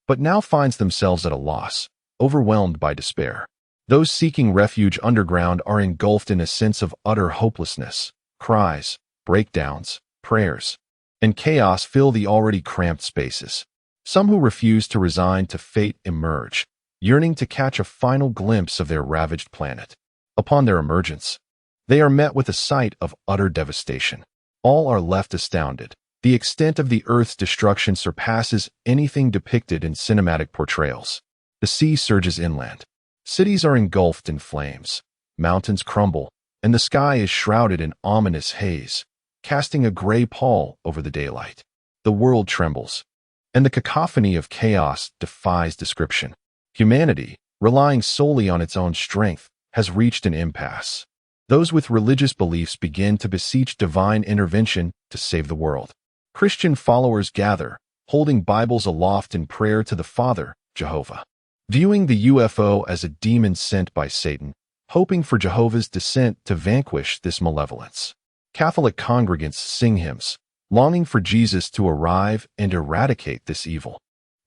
but now finds themselves at a loss, overwhelmed by despair. Those seeking refuge underground are engulfed in a sense of utter hopelessness. Cries, breakdowns, prayers, and chaos fill the already cramped spaces. Some who refuse to resign to fate emerge, yearning to catch a final glimpse of their ravaged planet. Upon their emergence, they are met with a sight of utter devastation. All are left astounded. The extent of the Earth's destruction surpasses anything depicted in cinematic portrayals. The sea surges inland. Cities are engulfed in flames. Mountains crumble, and the sky is shrouded in ominous haze, casting a gray pall over the daylight. The world trembles, and the cacophony of chaos defies description. Humanity, relying solely on its own strength, has reached an impasse. Those with religious beliefs begin to beseech divine intervention to save the world. Christian followers gather, holding Bibles aloft in prayer to the Father, Jehovah, viewing the UFO as a demon sent by Satan, hoping for Jehovah's descent to vanquish this malevolence. Catholic congregants sing hymns, longing for Jesus to arrive and eradicate this evil.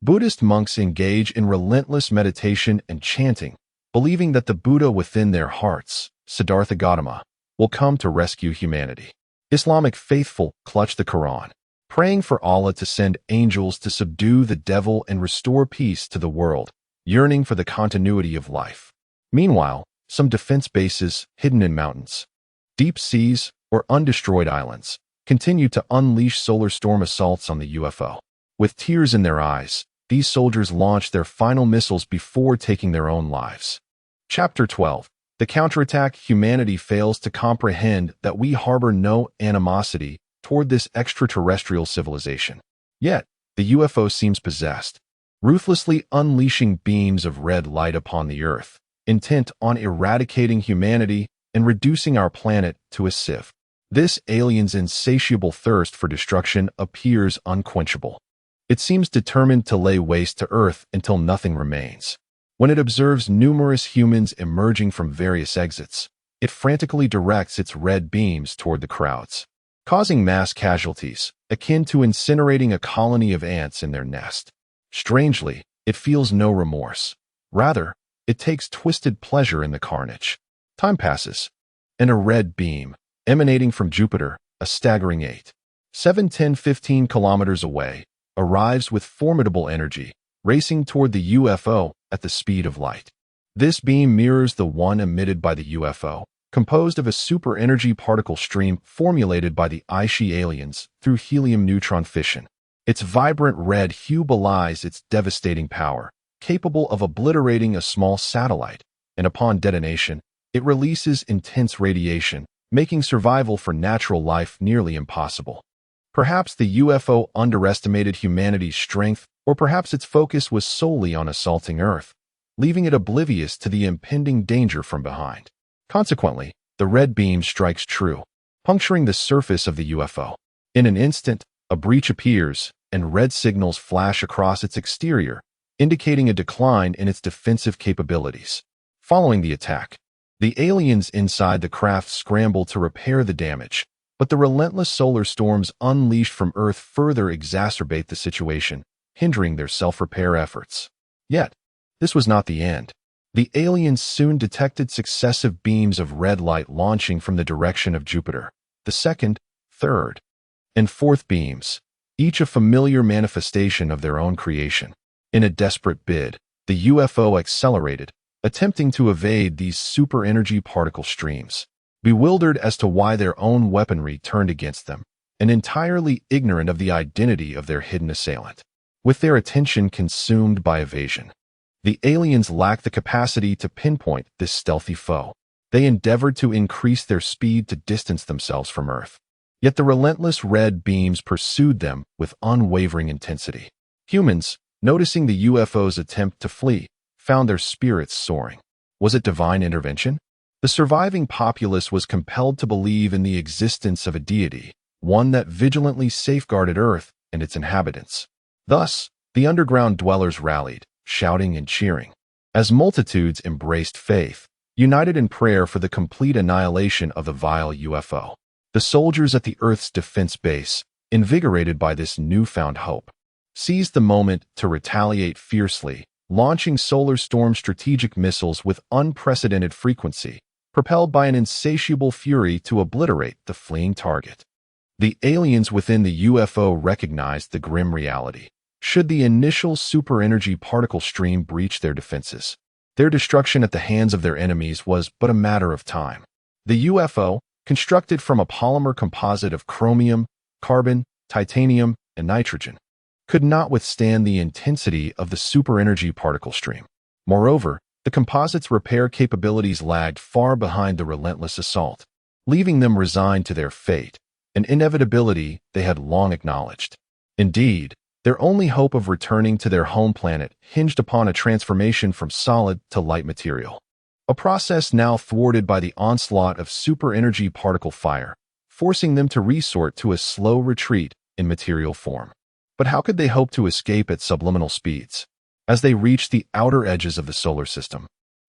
Buddhist monks engage in relentless meditation and chanting, believing that the Buddha within their hearts, Siddhartha Gautama, will come to rescue humanity. Islamic faithful clutch the Quran, praying for Allah to send angels to subdue the devil and restore peace to the world, yearning for the continuity of life. Meanwhile, some defense bases, hidden in mountains, deep seas, or undestroyed islands, continue to unleash solar storm assaults on the UFO. With tears in their eyes, these soldiers launch their final missiles before taking their own lives. Chapter 12. The counterattack. Humanity fails to comprehend that we harbor no animosity toward this extraterrestrial civilization. Yet, the UFO seems possessed, ruthlessly unleashing beams of red light upon the Earth, intent on eradicating humanity and reducing our planet to a sieve. This alien's insatiable thirst for destruction appears unquenchable. It seems determined to lay waste to Earth until nothing remains. When it observes numerous humans emerging from various exits, it frantically directs its red beams toward the crowds, causing mass casualties, akin to incinerating a colony of ants in their nest. Strangely, it feels no remorse. Rather, it takes twisted pleasure in the carnage. Time passes, and a red beam, emanating from Jupiter, a staggering 8, 7, 10, 15 kilometers away, arrives with formidable energy, racing toward the UFO at the speed of light. This beam mirrors the one emitted by the UFO, composed of a super-energy particle stream formulated by the Aishi aliens through helium-neutron fission. Its vibrant red hue belies its devastating power, capable of obliterating a small satellite, and upon detonation, it releases intense radiation, making survival for natural life nearly impossible. Perhaps the UFO underestimated humanity's strength, or perhaps its focus was solely on assaulting Earth, leaving it oblivious to the impending danger from behind. Consequently, the red beam strikes true, puncturing the surface of the UFO. In an instant, a breach appears, and red signals flash across its exterior, indicating a decline in its defensive capabilities. Following the attack, the aliens inside the craft scramble to repair the damage, but the relentless solar storms unleashed from Earth further exacerbate the situation, hindering their self-repair efforts. Yet, this was not the end. The aliens soon detected successive beams of red light launching from the direction of Jupiter, the second, third, and fourth beams, each a familiar manifestation of their own creation. In a desperate bid, the UFO accelerated, attempting to evade these super-energy particle streams. Bewildered as to why their own weaponry turned against them, and entirely ignorant of the identity of their hidden assailant. With their attention consumed by evasion, the aliens lacked the capacity to pinpoint this stealthy foe. They endeavored to increase their speed to distance themselves from Earth. Yet the relentless red beams pursued them with unwavering intensity. Humans, noticing the UFO's attempt to flee, found their spirits soaring. Was it divine intervention? The surviving populace was compelled to believe in the existence of a deity, one that vigilantly safeguarded Earth and its inhabitants. Thus, the underground dwellers rallied, shouting and cheering, as multitudes embraced faith, united in prayer for the complete annihilation of the vile UFO. The soldiers at the Earth's defense base, invigorated by this newfound hope, seized the moment to retaliate fiercely, launching solar storm strategic missiles with unprecedented frequency, propelled by an insatiable fury to obliterate the fleeing target. The aliens within the UFO recognized the grim reality. Should the initial super-energy particle stream breach their defenses, their destruction at the hands of their enemies was but a matter of time. The UFO, constructed from a polymer composite of chromium, carbon, titanium, and nitrogen, could not withstand the intensity of the super-energy particle stream. Moreover, the composite's repair capabilities lagged far behind the relentless assault, leaving them resigned to their fate, an inevitability they had long acknowledged. Indeed, their only hope of returning to their home planet hinged upon a transformation from solid to light material, a process now thwarted by the onslaught of super-energy particle fire, forcing them to resort to a slow retreat in material form. But how could they hope to escape at subliminal speeds? As they reached the outer edges of the solar system,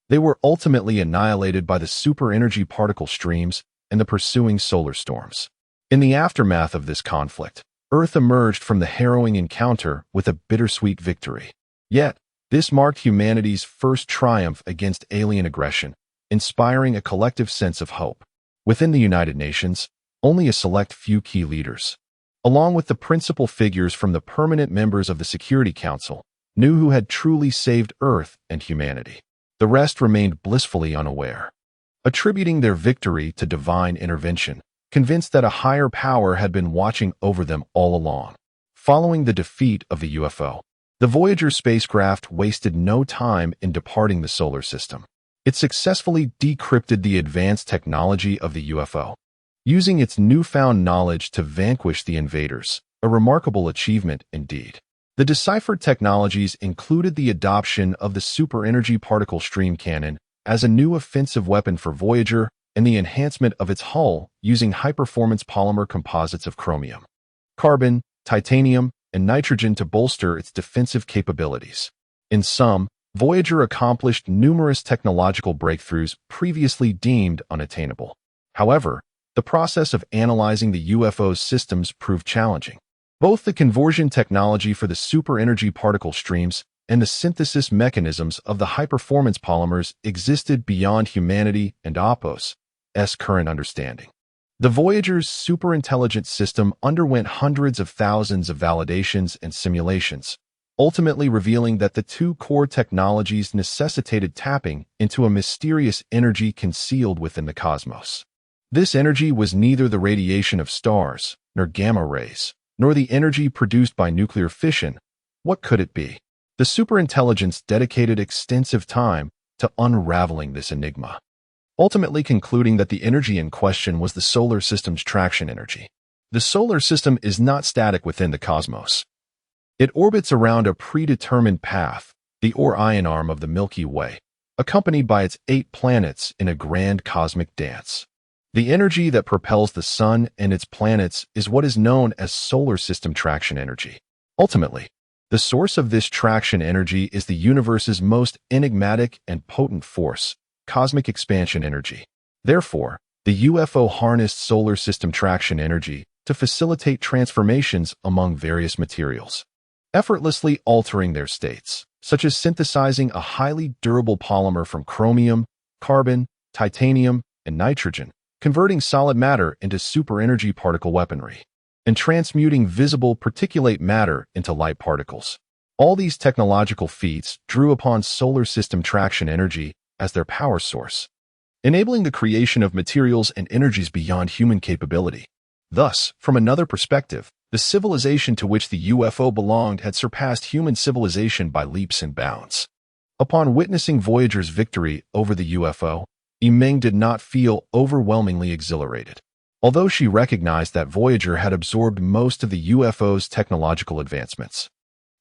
they were ultimately annihilated by the super-energy particle streams and the pursuing solar storms. In the aftermath of this conflict, Earth emerged from the harrowing encounter with a bittersweet victory. Yet, this marked humanity's first triumph against alien aggression, inspiring a collective sense of hope. Within the United Nations, only a select few key leaders, along with the principal figures from the permanent members of the Security Council, knew who had truly saved Earth and humanity. The rest remained blissfully unaware, attributing their victory to divine intervention, convinced that a higher power had been watching over them all along. Following the defeat of the UFO, the Voyager spacecraft wasted no time in departing the solar system. It successfully decrypted the advanced technology of the UFO, using its newfound knowledge to vanquish the invaders, a remarkable achievement indeed. The deciphered technologies included the adoption of the super-energy particle stream cannon as a new offensive weapon for Voyager and the enhancement of its hull using high-performance polymer composites of chromium, carbon, titanium, and nitrogen to bolster its defensive capabilities. In sum, Voyager accomplished numerous technological breakthroughs previously deemed unattainable. However, the process of analyzing the UFO's systems proved challenging. Both the conversion technology for the super-energy particle streams and the synthesis mechanisms of the high-performance polymers existed beyond humanity and Opos' current understanding. The Voyager's superintelligent system underwent hundreds of thousands of validations and simulations, ultimately revealing that the two core technologies necessitated tapping into a mysterious energy concealed within the cosmos. This energy was neither the radiation of stars, nor gamma rays, nor the energy produced by nuclear fission. What could it be? The superintelligence dedicated extensive time to unraveling this enigma, ultimately concluding that the energy in question was the solar system's traction energy. The solar system is not static within the cosmos. It orbits around a predetermined path, the Orion arm of the Milky Way, accompanied by its 8 planets in a grand cosmic dance. The energy that propels the Sun and its planets is what is known as solar system traction energy. Ultimately, the source of this traction energy is the universe's most enigmatic and potent force, cosmic expansion energy. Therefore, the UFO harnessed solar system traction energy to facilitate transformations among various materials, effortlessly altering their states, such as synthesizing a highly durable polymer from chromium, carbon, titanium, and nitrogen, converting solid matter into super-energy particle weaponry, and transmuting visible particulate matter into light particles. All these technological feats drew upon solar system traction energy as their power source, enabling the creation of materials and energies beyond human capability. Thus, from another perspective, the civilization to which the UFO belonged had surpassed human civilization by leaps and bounds. Upon witnessing Voyager's victory over the UFO, Yimeng did not feel overwhelmingly exhilarated. Although she recognized that Voyager had absorbed most of the UFO's technological advancements,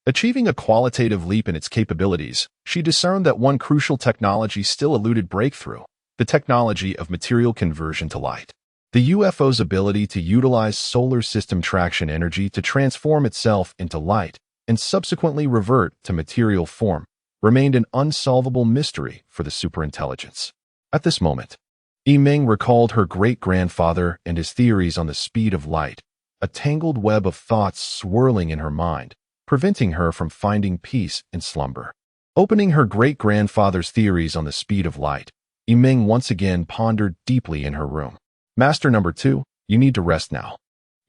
achieving a qualitative leap in its capabilities, she discerned that one crucial technology still eluded breakthrough: the technology of material conversion to light. The UFO's ability to utilize solar system traction energy to transform itself into light and subsequently revert to material form remained an unsolvable mystery for the superintelligence. At this moment, Yimeng recalled her great-grandfather and his theories on the speed of light, a tangled web of thoughts swirling in her mind, preventing her from finding peace in slumber. Opening her great-grandfather's theories on the speed of light, Yimeng once again pondered deeply in her room. Master number 2, you need to rest now.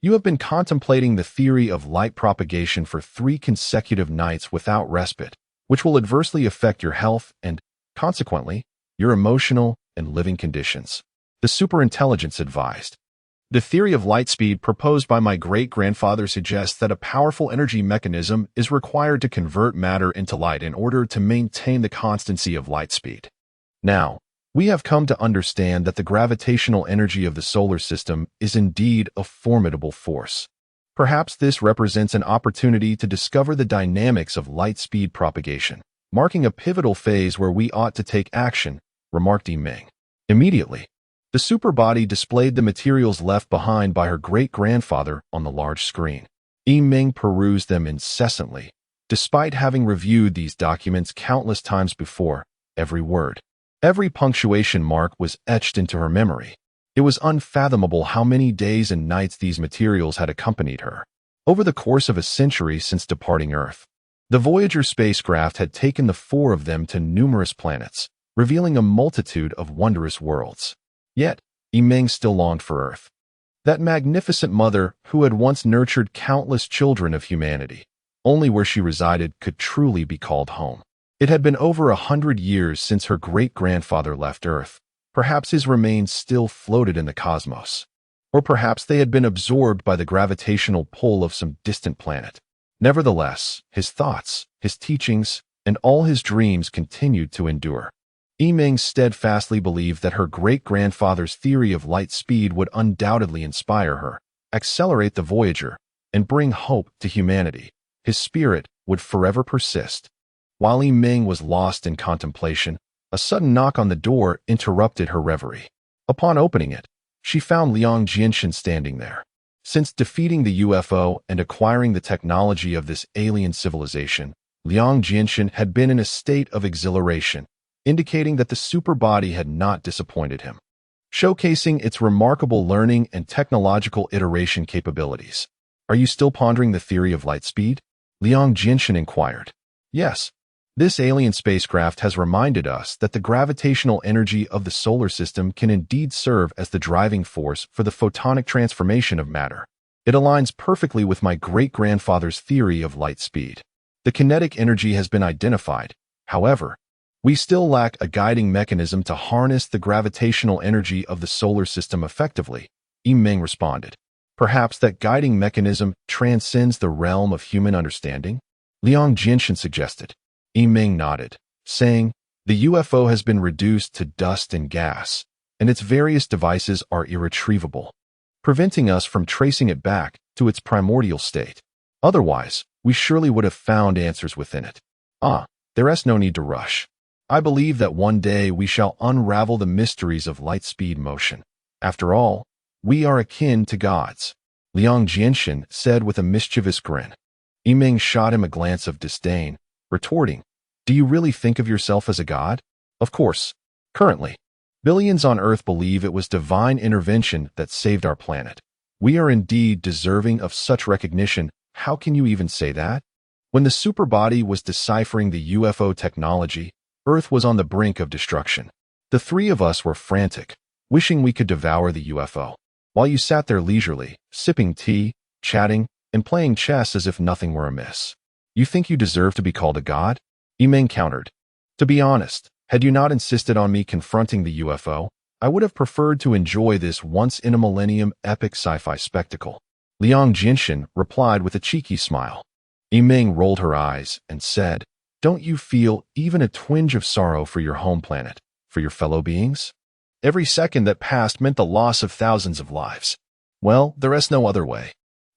You have been contemplating the theory of light propagation for 3 consecutive nights without respite, which will adversely affect your health and, consequently, your emotional and living conditions. The superintelligence advised. The theory of light speed proposed by my great-grandfather suggests that a powerful energy mechanism is required to convert matter into light in order to maintain the constancy of light speed. Now, we have come to understand that the gravitational energy of the solar system is indeed a formidable force. Perhaps this represents an opportunity to discover the dynamics of light speed propagation, marking a pivotal phase where we ought to take action, remarked Yimeng. Immediately, the superbody displayed the materials left behind by her great-grandfather on the large screen. Yimeng perused them incessantly, despite having reviewed these documents countless times before. Every word, every punctuation mark was etched into her memory. It was unfathomable how many days and nights these materials had accompanied her. Over the course of a century since departing Earth, the Voyager spacecraft had taken the 4 of them to numerous planets, revealing a multitude of wondrous worlds. Yet, Yimeng still longed for Earth, that magnificent mother who had once nurtured countless children of humanity. Only where she resided could truly be called home. It had been over 100 years since her great-grandfather left Earth. Perhaps his remains still floated in the cosmos. Or perhaps they had been absorbed by the gravitational pull of some distant planet. Nevertheless, his thoughts, his teachings, and all his dreams continued to endure. Yimeng steadfastly believed that her great-grandfather's theory of light speed would undoubtedly inspire her, accelerate the Voyager, and bring hope to humanity. His spirit would forever persist. While Yimeng was lost in contemplation, a sudden knock on the door interrupted her reverie. Upon opening it, she found Liang Jinshan standing there. Since defeating the UFO and acquiring the technology of this alien civilization, Liang Jinshan had been in a state of exhilaration, indicating that the superbody had not disappointed him, showcasing its remarkable learning and technological iteration capabilities. Are you still pondering the theory of light speed? Liang Jinshan inquired. Yes. This alien spacecraft has reminded us that the gravitational energy of the solar system can indeed serve as the driving force for the photonic transformation of matter. It aligns perfectly with my great-grandfather's theory of light speed. The kinetic energy has been identified. However, we still lack a guiding mechanism to harness the gravitational energy of the solar system effectively, Yimeng responded. Perhaps that guiding mechanism transcends the realm of human understanding? Liang Jinshan suggested. Yimeng nodded, saying, the UFO has been reduced to dust and gas, and its various devices are irretrievable, preventing us from tracing it back to its primordial state. Otherwise, we surely would have found answers within it. There is no need to rush. I believe that one day we shall unravel the mysteries of light-speed motion. After all, we are akin to gods, Liang Jianxin said with a mischievous grin. Yiming shot him a glance of disdain, retorting, "Do you really think of yourself as a god?" Of course. Currently, billions on Earth believe it was divine intervention that saved our planet. We are indeed deserving of such recognition. How can you even say that? When the superbody was deciphering the UFO technology, Earth was on the brink of destruction. The three of us were frantic, wishing we could devour the UFO, while you sat there leisurely, sipping tea, chatting, and playing chess as if nothing were amiss. You think you deserve to be called a god? Yiming countered. To be honest, had you not insisted on me confronting the UFO, I would have preferred to enjoy this once-in-a-millennium epic sci-fi spectacle. Liang Jianxin replied with a cheeky smile. Yiming rolled her eyes and said, "Don't you feel even a twinge of sorrow for your home planet, for your fellow beings? Every second that passed meant the loss of thousands of lives. Well, there is no other way.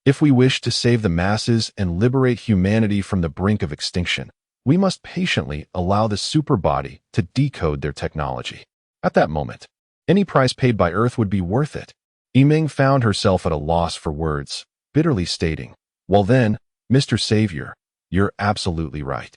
If we wish to save the masses and liberate humanity from the brink of extinction, we must patiently allow the superbody to decode their technology. At that moment, any price paid by Earth would be worth it." Yiming found herself at a loss for words, bitterly stating, "Well then, Mr. Savior, you're absolutely right.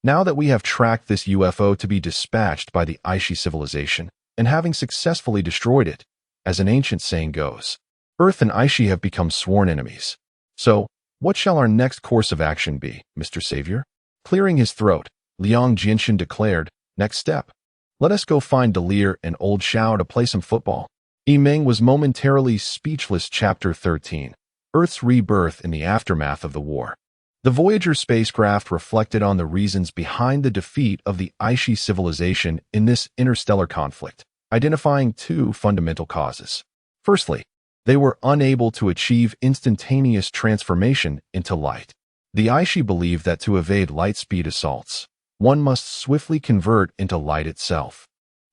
Now that we have tracked this UFO to be dispatched by the Aishi civilization, and having successfully destroyed it, as an ancient saying goes, Earth and Aishi have become sworn enemies. So, what shall our next course of action be, Mr. Savior?" Clearing his throat, Liang Jianxin declared, "Next step. Let us go find Delir and old Xiao to play some football." Yiming was momentarily speechless. Chapter 13. Earth's Rebirth in the Aftermath of the War. The Voyager spacecraft reflected on the reasons behind the defeat of the Aishi civilization in this interstellar conflict, identifying two fundamental causes. Firstly, they were unable to achieve instantaneous transformation into light. The Aishi believed that to evade light-speed assaults, one must swiftly convert into light itself.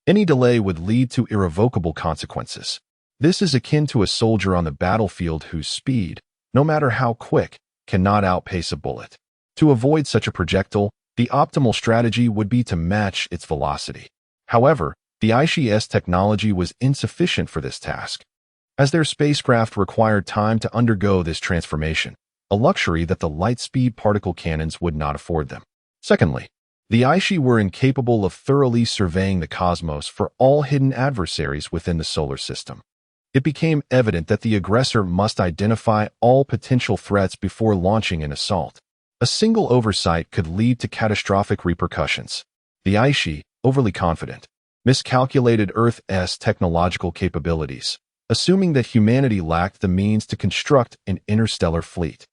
Any delay would lead to irrevocable consequences. This is akin to a soldier on the battlefield whose speed, no matter how quick, cannot outpace a bullet. To avoid such a projectile, the optimal strategy would be to match its velocity. However, the Aishi's technology was insufficient for this task, as their spacecraft required time to undergo this transformation, a luxury that the light-speed particle cannons would not afford them. Secondly, the Aishi were incapable of thoroughly surveying the cosmos for all hidden adversaries within the solar system. It became evident that the aggressor must identify all potential threats before launching an assault. A single oversight could lead to catastrophic repercussions. The Aishi, overly confident, miscalculated Earth's technological capabilities, assuming that humanity lacked the means to construct an interstellar fleet.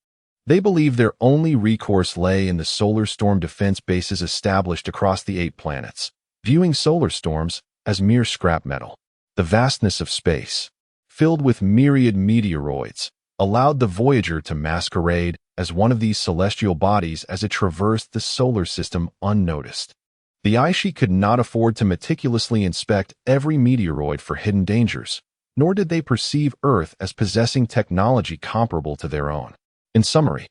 They believed their only recourse lay in the solar storm defense bases established across the 8 planets, viewing solar storms as mere scrap metal. The vastness of space, filled with myriad meteoroids, allowed the Voyager to masquerade as one of these celestial bodies as it traversed the solar system unnoticed. The Aishi could not afford to meticulously inspect every meteoroid for hidden dangers, nor did they perceive Earth as possessing technology comparable to their own. In summary,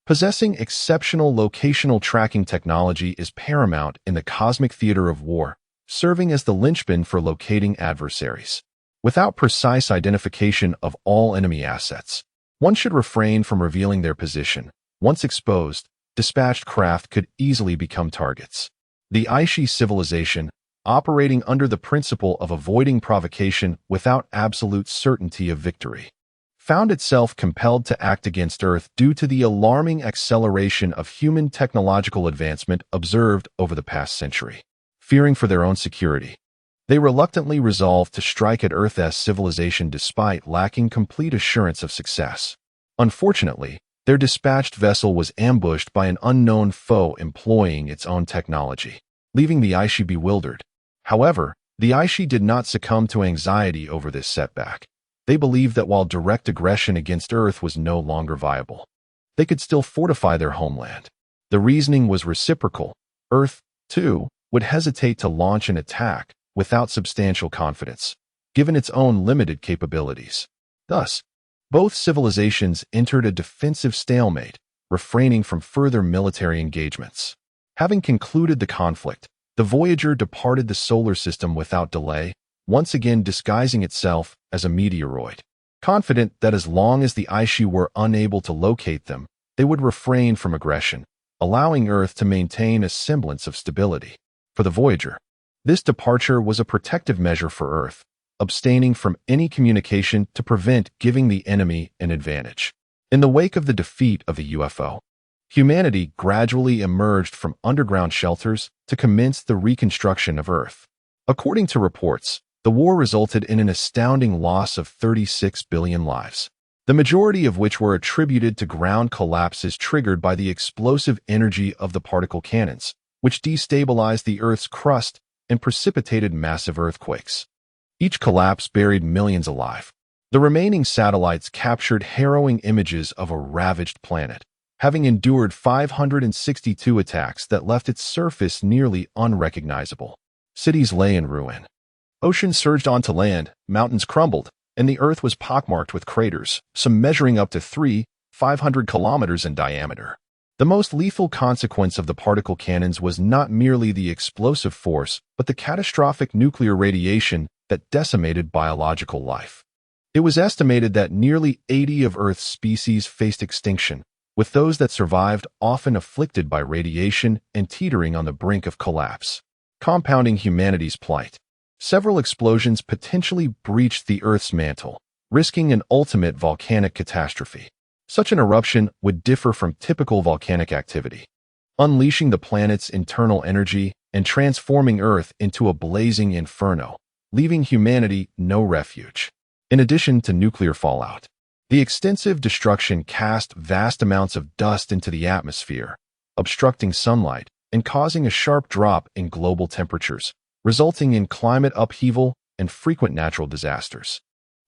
possessing exceptional locational tracking technology is paramount in the cosmic theater of war, serving as the linchpin for locating adversaries. Without precise identification of all enemy assets, one should refrain from revealing their position. Once exposed, dispatched craft could easily become targets. The Aishi civilization, operating under the principle of avoiding provocation without absolute certainty of victory, found itself compelled to act against Earth due to the alarming acceleration of human technological advancement observed over the past century. Fearing for their own security, they reluctantly resolved to strike at Earth's civilization despite lacking complete assurance of success. Unfortunately, their dispatched vessel was ambushed by an unknown foe employing its own technology, leaving the Aishi bewildered. However, the Aishi did not succumb to anxiety over this setback. They believed that while direct aggression against Earth was no longer viable, they could still fortify their homeland. The reasoning was reciprocal. Earth, too, would hesitate to launch an attack without substantial confidence, given its own limited capabilities. Thus, both civilizations entered a defensive stalemate, refraining from further military engagements. Having concluded the conflict, The Voyager departed the solar system without delay, once again disguising itself as a meteoroid, confident that as long as the Aishi were unable to locate them, they would refrain from aggression, allowing Earth to maintain a semblance of stability. For the Voyager, this departure was a protective measure for Earth, abstaining from any communication to prevent giving the enemy an advantage. In the wake of the defeat of the UFO, humanity gradually emerged from underground shelters to commence the reconstruction of Earth. According to reports, the war resulted in an astounding loss of 36 billion lives, the majority of which were attributed to ground collapses triggered by the explosive energy of the particle cannons, which destabilized the Earth's crust and precipitated massive earthquakes. Each collapse buried millions alive. The remaining satellites captured harrowing images of a ravaged planet, having endured 562 attacks that left its surface nearly unrecognizable. Cities lay in ruin. Oceans surged onto land, mountains crumbled, and the Earth was pockmarked with craters, some measuring up to 500 kilometers in diameter. The most lethal consequence of the particle cannons was not merely the explosive force, but the catastrophic nuclear radiation that decimated biological life. It was estimated that nearly 80 of Earth's species faced extinction, with those that survived often afflicted by radiation and teetering on the brink of collapse, compounding humanity's plight. Several explosions potentially breached the Earth's mantle, risking an ultimate volcanic catastrophe. Such an eruption would differ from typical volcanic activity, unleashing the planet's internal energy and transforming Earth into a blazing inferno, leaving humanity no refuge. In addition to nuclear fallout, the extensive destruction cast vast amounts of dust into the atmosphere, obstructing sunlight and causing a sharp drop in global temperatures, resulting in climate upheaval and frequent natural disasters.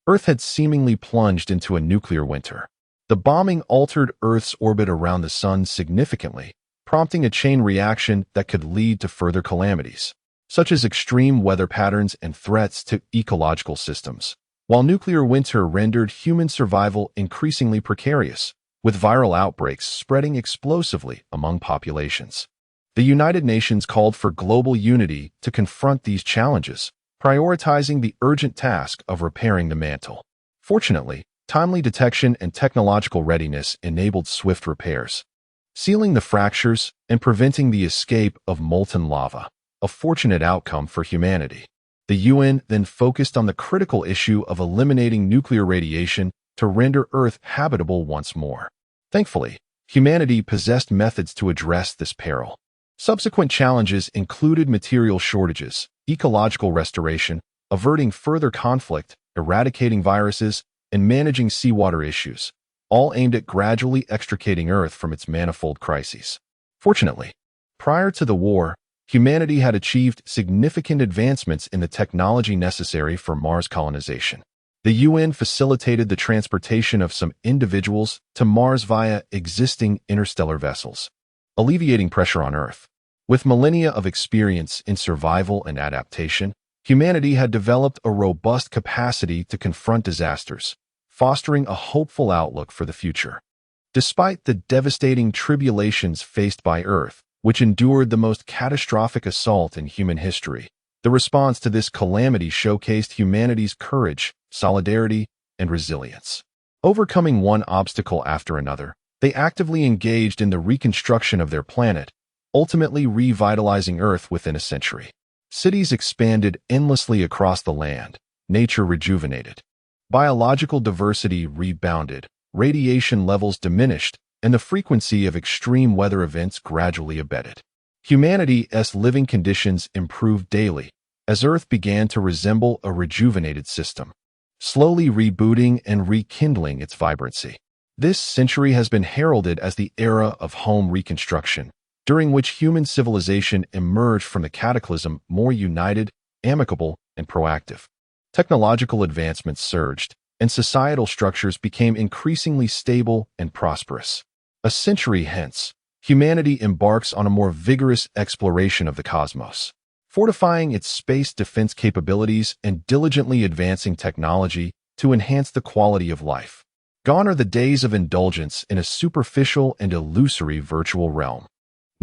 Earth had seemingly plunged into a nuclear winter. The bombing altered Earth's orbit around the sun significantly, prompting a chain reaction that could lead to further calamities, such as extreme weather patterns and threats to ecological systems. While nuclear winter rendered human survival increasingly precarious, with viral outbreaks spreading explosively among populations. The United Nations called for global unity to confront these challenges, prioritizing the urgent task of repairing the mantle. Fortunately, timely detection and technological readiness enabled swift repairs, sealing the fractures and preventing the escape of molten lava, a fortunate outcome for humanity. The UN then focused on the critical issue of eliminating nuclear radiation to render Earth habitable once more. Thankfully, humanity possessed methods to address this peril. Subsequent challenges included material shortages, ecological restoration, averting further conflict, eradicating viruses, and managing seawater issues, all aimed at gradually extricating Earth from its manifold crises. Fortunately, prior to the war, humanity had achieved significant advancements in the technology necessary for Mars colonization. The UN facilitated the transportation of some individuals to Mars via existing interstellar vessels, alleviating pressure on Earth. With millennia of experience in survival and adaptation, humanity had developed a robust capacity to confront disasters, fostering a hopeful outlook for the future. Despite the devastating tribulations faced by Earth, which endured the most catastrophic assault in human history, the response to this calamity showcased humanity's courage, solidarity, and resilience. Overcoming one obstacle after another, they actively engaged in the reconstruction of their planet, ultimately revitalizing Earth within a century. Cities expanded endlessly across the land, nature rejuvenated. Biological diversity rebounded, radiation levels diminished, and the frequency of extreme weather events gradually abated. Humanity's living conditions improved daily, as Earth began to resemble a rejuvenated system, slowly rebooting and rekindling its vibrancy. This century has been heralded as the era of home reconstruction, during which human civilization emerged from the cataclysm more united, amicable, and proactive. Technological advancements surged, and societal structures became increasingly stable and prosperous. A century hence, humanity embarks on a more vigorous exploration of the cosmos, fortifying its space defense capabilities and diligently advancing technology to enhance the quality of life. Gone are the days of indulgence in a superficial and illusory virtual realm.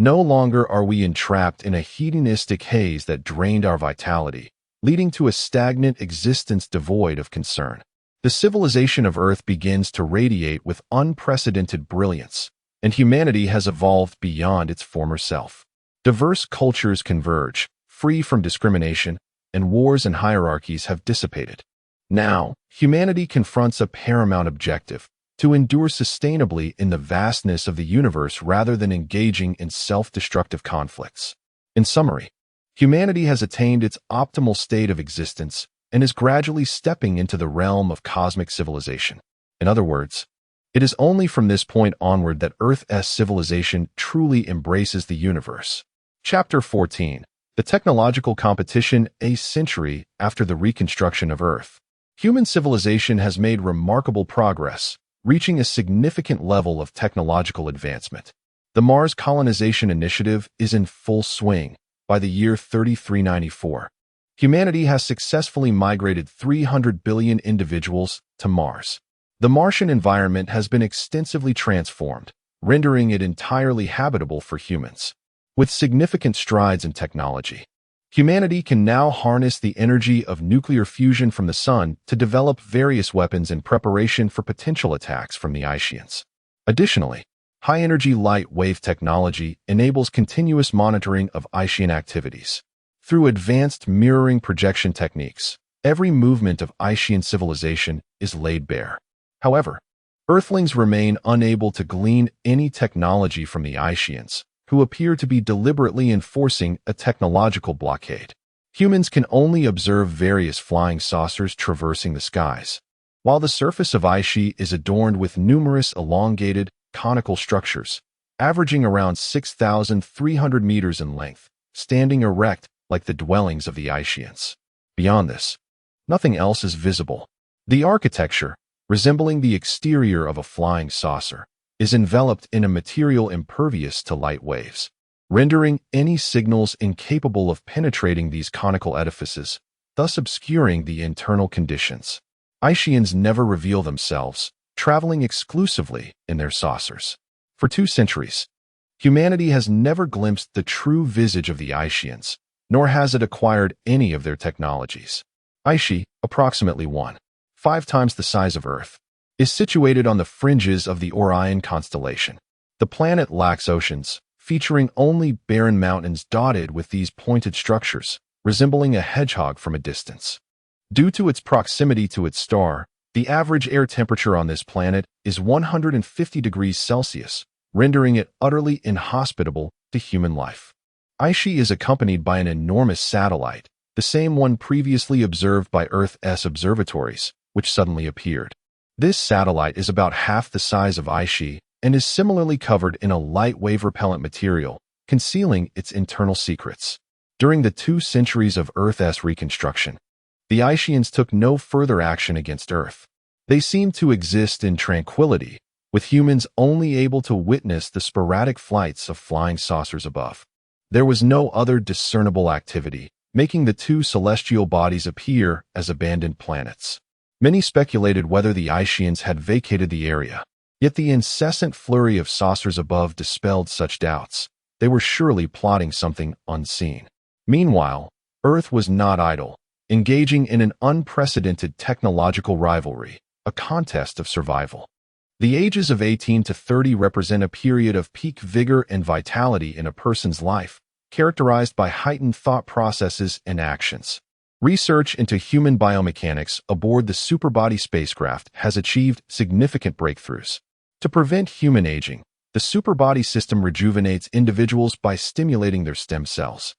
No longer are we entrapped in a hedonistic haze that drained our vitality, leading to a stagnant existence devoid of concern. The civilization of Earth begins to radiate with unprecedented brilliance, and humanity has evolved beyond its former self. Diverse cultures converge, free from discrimination, and wars and hierarchies have dissipated. Now, humanity confronts a paramount objective: to endure sustainably in the vastness of the universe rather than engaging in self-destructive conflicts. In summary, humanity has attained its optimal state of existence and is gradually stepping into the realm of cosmic civilization. In other words, it is only from this point onward that Earth's civilization truly embraces the universe. Chapter 14. The Technological Competition. A century after the reconstruction of Earth, human civilization has made remarkable progress, reaching a significant level of technological advancement. The Mars colonization initiative is in full swing. By the year 3394, humanity has successfully migrated 300 billion individuals to Mars. The Martian environment has been extensively transformed, rendering it entirely habitable for humans. With significant strides in technology, humanity can now harness the energy of nuclear fusion from the sun to develop various weapons in preparation for potential attacks from the Ishians. Additionally, high-energy light-wave technology enables continuous monitoring of Ishian activities. Through advanced mirroring projection techniques, every movement of Ishian civilization is laid bare. However, Earthlings remain unable to glean any technology from the Ishians, who appear to be deliberately enforcing a technological blockade. Humans can only observe various flying saucers traversing the skies, while the surface of Ishi is adorned with numerous elongated, conical structures, averaging around 6,300 meters in length, standing erect like the dwellings of the Ishians. Beyond this, nothing else is visible. The architecture, resembling the exterior of a flying saucer, is enveloped in a material impervious to light waves, rendering any signals incapable of penetrating these conical edifices, thus obscuring the internal conditions. Ishians never reveal themselves, traveling exclusively in their saucers. For 2 centuries, humanity has never glimpsed the true visage of the Ishians, nor has it acquired any of their technologies. Ishi, approximately 1.5 times the size of Earth, is situated on the fringes of the Orion constellation. The planet lacks oceans, featuring only barren mountains dotted with these pointed structures, resembling a hedgehog from a distance. Due to its proximity to its star, the average air temperature on this planet is 150 degrees Celsius, rendering it utterly inhospitable to human life. Ishi is accompanied by an enormous satellite, the same one previously observed by Earth's observatories, which suddenly appeared. This satellite is about half the size of Ishi and is similarly covered in a light wave-repellent material, concealing its internal secrets. During the 2 centuries of Earth's reconstruction, the Ishians took no further action against Earth. They seemed to exist in tranquility, with humans only able to witness the sporadic flights of flying saucers above. There was no other discernible activity, making the 2 celestial bodies appear as abandoned planets. Many speculated whether the Ishians had vacated the area, yet the incessant flurry of saucers above dispelled such doubts. They were surely plotting something unseen. Meanwhile, Earth was not idle, engaging in an unprecedented technological rivalry, a contest of survival. The ages of 18 to 30 represent a period of peak vigor and vitality in a person's life, characterized by heightened thought processes and actions. Research into human biomechanics aboard the Superbody spacecraft has achieved significant breakthroughs. To prevent human aging, the Superbody system rejuvenates individuals by stimulating their stem cells,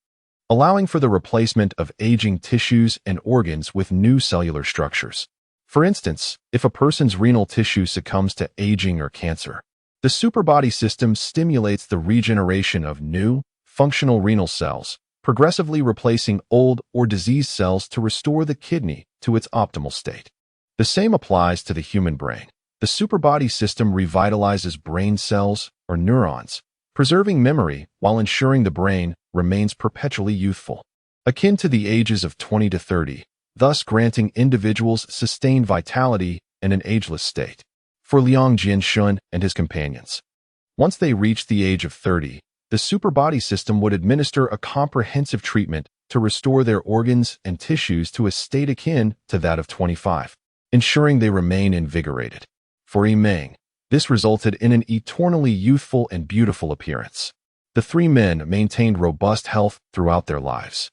allowing for the replacement of aging tissues and organs with new cellular structures. For instance, if a person's renal tissue succumbs to aging or cancer, the Superbody system stimulates the regeneration of new, functional renal cells, progressively replacing old or diseased cells to restore the kidney to its optimal state. The same applies to the human brain. The Superbody system revitalizes brain cells, or neurons, preserving memory while ensuring the brain remains perpetually youthful, akin to the ages of 20 to 30, thus granting individuals sustained vitality and an ageless state. For Liang Jianshun and his companions, once they reached the age of 30, the superbody system would administer a comprehensive treatment to restore their organs and tissues to a state akin to that of 25, ensuring they remain invigorated. For Yimeng, this resulted in an eternally youthful and beautiful appearance. The three men maintained robust health throughout their lives.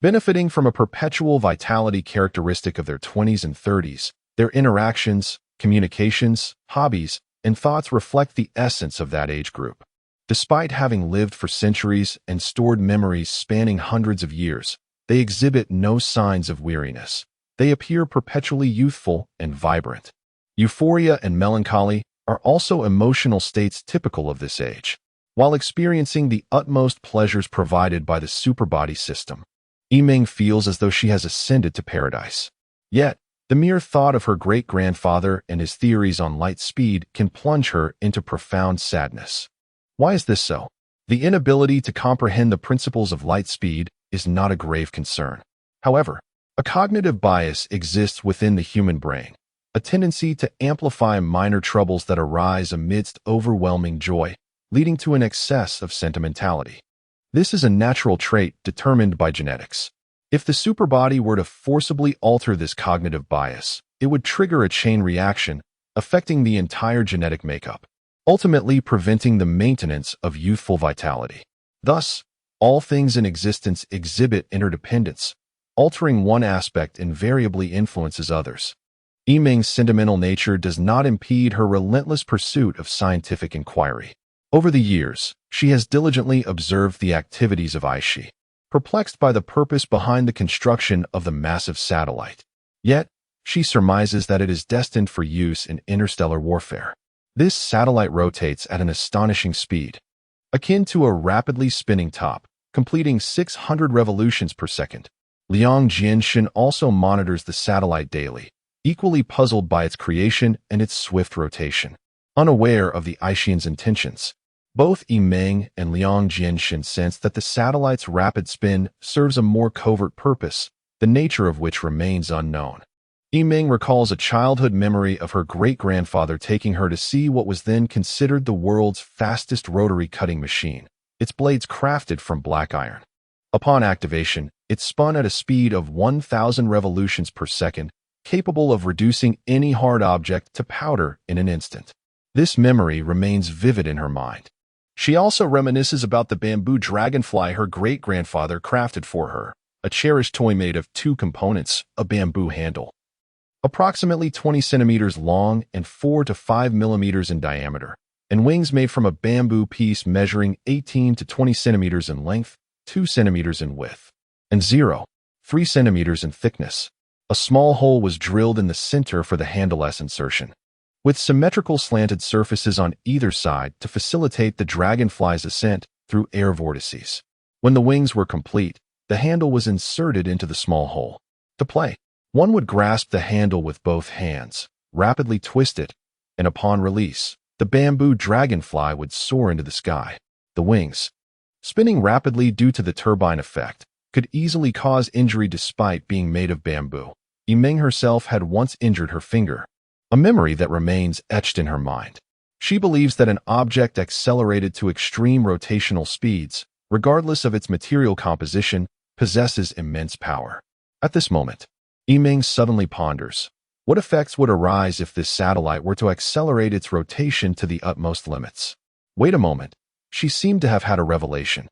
Benefiting from a perpetual vitality characteristic of their 20s and 30s, their interactions, communications, hobbies, and thoughts reflect the essence of that age group. Despite having lived for centuries and stored memories spanning hundreds of years, they exhibit no signs of weariness. They appear perpetually youthful and vibrant. Euphoria and melancholy are also emotional states typical of this age. While experiencing the utmost pleasures provided by the superbody system, Yimeng feels as though she has ascended to paradise. Yet, the mere thought of her great-grandfather and his theories on light speed can plunge her into profound sadness. Why is this so? The inability to comprehend the principles of light speed is not a grave concern. However, a cognitive bias exists within the human brain, a tendency to amplify minor troubles that arise amidst overwhelming joy, leading to an excess of sentimentality. This is a natural trait determined by genetics. If the superbody were to forcibly alter this cognitive bias, it would trigger a chain reaction, affecting the entire genetic makeup, ultimately preventing the maintenance of youthful vitality. Thus, all things in existence exhibit interdependence. Altering one aspect invariably influences others. Yimeng's sentimental nature does not impede her relentless pursuit of scientific inquiry. Over the years, she has diligently observed the activities of Aishi, perplexed by the purpose behind the construction of the massive satellite. Yet, she surmises that it is destined for use in interstellar warfare. This satellite rotates at an astonishing speed, akin to a rapidly spinning top, completing 600 revolutions per second. Liang Jianshin also monitors the satellite daily, equally puzzled by its creation and its swift rotation. Unaware of the Aishian's intentions, both Yimeng and Liang Jianshin sense that the satellite's rapid spin serves a more covert purpose, the nature of which remains unknown. Yimeng recalls a childhood memory of her great-grandfather taking her to see what was then considered the world's fastest rotary cutting machine, its blades crafted from black iron. Upon activation, it spun at a speed of 1,000 revolutions per second, capable of reducing any hard object to powder in an instant. This memory remains vivid in her mind. She also reminisces about the bamboo dragonfly her great-grandfather crafted for her, a cherished toy made of two components, a bamboo handle, approximately 20 centimeters long and 4 to 5 millimeters in diameter, and wings made from a bamboo piece measuring 18 to 20 centimeters in length, 2 centimeters in width, and 0.3 centimeters in thickness. A small hole was drilled in the center for the handleless insertion, with symmetrical slanted surfaces on either side to facilitate the dragonfly's ascent through air vortices. When the wings were complete, the handle was inserted into the small hole. To play, one would grasp the handle with both hands, rapidly twist it, and upon release, the bamboo dragonfly would soar into the sky. The wings, spinning rapidly due to the turbine effect, could easily cause injury despite being made of bamboo. Yimeng herself had once injured her finger, a memory that remains etched in her mind. She believes that an object accelerated to extreme rotational speeds, regardless of its material composition, possesses immense power. At this moment, Yimeng suddenly ponders, what effects would arise if this satellite were to accelerate its rotation to the utmost limits? Wait a moment, she seemed to have had a revelation.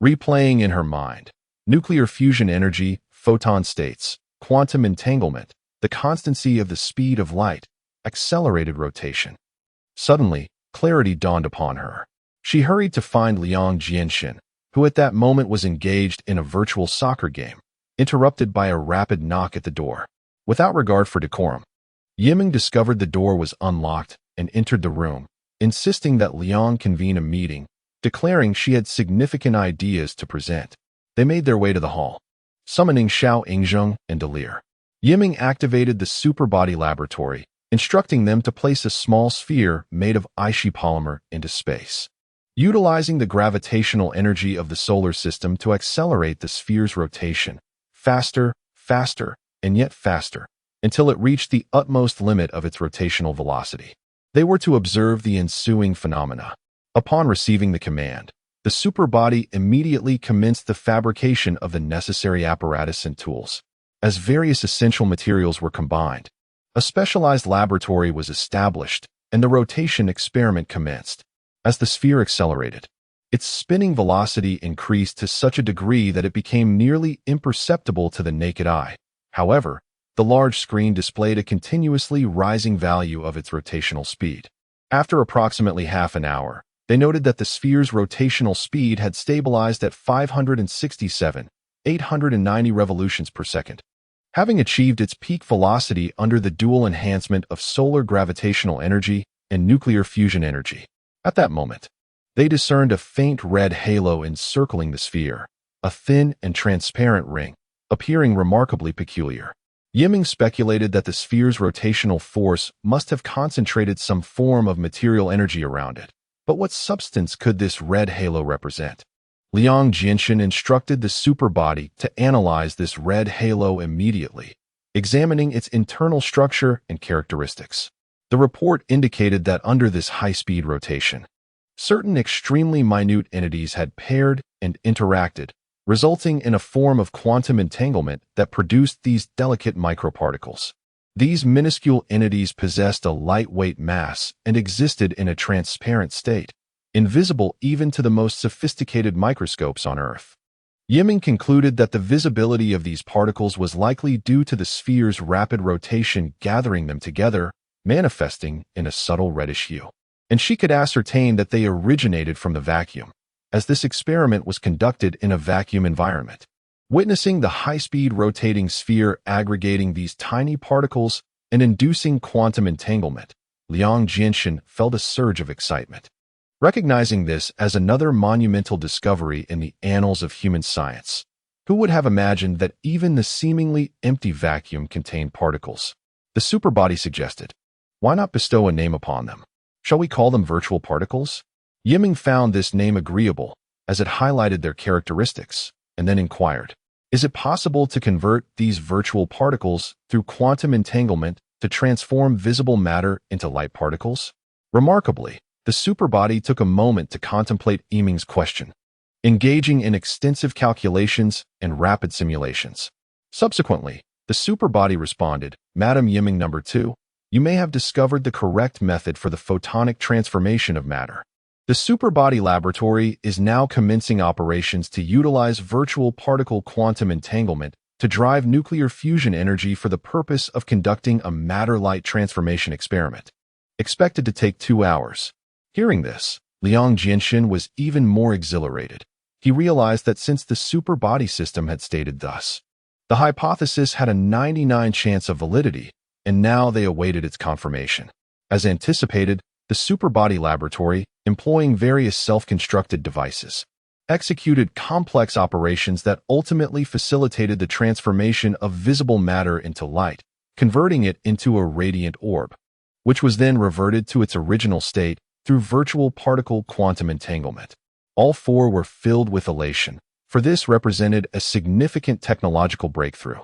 Replaying in her mind, nuclear fusion energy, photon states, quantum entanglement, the constancy of the speed of light, accelerated rotation. Suddenly, clarity dawned upon her. She hurried to find Liang Jianshin, who at that moment was engaged in a virtual soccer game, interrupted by a rapid knock at the door. Without regard for decorum, Yimeng discovered the door was unlocked and entered the room, insisting that Liang convene a meeting, declaring she had significant ideas to present. They made their way to the hall, summoning Xiao Yingzheng and Delir. Yimeng activated the superbody laboratory, instructing them to place a small sphere made of Aishi polymer into space, utilizing the gravitational energy of the solar system to accelerate the sphere's rotation, faster, and yet faster, until it reached the utmost limit of its rotational velocity. They were to observe the ensuing phenomena. Upon receiving the command, The superbody immediately commenced the fabrication of the necessary apparatus and tools. As various essential materials were combined, a specialized laboratory was established, and the rotation experiment commenced. As the sphere accelerated, its spinning velocity increased to such a degree that it became nearly imperceptible to the naked eye. However, the large screen displayed a continuously rising value of its rotational speed. After approximately half an hour, they noted that the sphere's rotational speed had stabilized at 567,890 revolutions per second. Having achieved its peak velocity under the dual enhancement of solar gravitational energy and nuclear fusion energy. At that moment, they discerned a faint red halo encircling the sphere, a thin and transparent ring, appearing remarkably peculiar. Yiming speculated that the sphere's rotational force must have concentrated some form of material energy around it. But what substance could this red halo represent? Liang Jinshin instructed the superbody to analyze this red halo immediately, examining its internal structure and characteristics. The report indicated that under this high-speed rotation, certain extremely minute entities had paired and interacted, resulting in a form of quantum entanglement that produced these delicate microparticles. These minuscule entities possessed a lightweight mass and existed in a transparent state, invisible even to the most sophisticated microscopes on Earth. Yiming concluded that the visibility of these particles was likely due to the sphere's rapid rotation gathering them together, manifesting in a subtle reddish hue. And she could ascertain that they originated from the vacuum, as this experiment was conducted in a vacuum environment. Witnessing the high-speed rotating sphere aggregating these tiny particles and inducing quantum entanglement, Liang Jinshin felt a surge of excitement. Recognizing this as another monumental discovery in the annals of human science, who would have imagined that even the seemingly empty vacuum contained particles? The superbody suggested, why not bestow a name upon them? Shall we call them virtual particles? Yiming found this name agreeable, as it highlighted their characteristics, and then inquired, is it possible to convert these virtual particles through quantum entanglement to transform visible matter into light particles? Remarkably, the superbody took a moment to contemplate Yiming's question, engaging in extensive calculations and rapid simulations. Subsequently, the superbody responded, Madam Yiming number 2, you may have discovered the correct method for the photonic transformation of matter. The superbody laboratory is now commencing operations to utilize virtual particle quantum entanglement to drive nuclear fusion energy for the purpose of conducting a matter-light transformation experiment, expected to take 2 hours. Hearing this, Liang Jinshin was even more exhilarated. He realized that since the superbody system had stated thus, the hypothesis had a 99% chance of validity, and now they awaited its confirmation. As anticipated, the superbody laboratory, employing various self-constructed devices, executed complex operations that ultimately facilitated the transformation of visible matter into light, converting it into a radiant orb, which was then reverted to its original state through virtual particle quantum entanglement. All four were filled with elation, for this represented a significant technological breakthrough,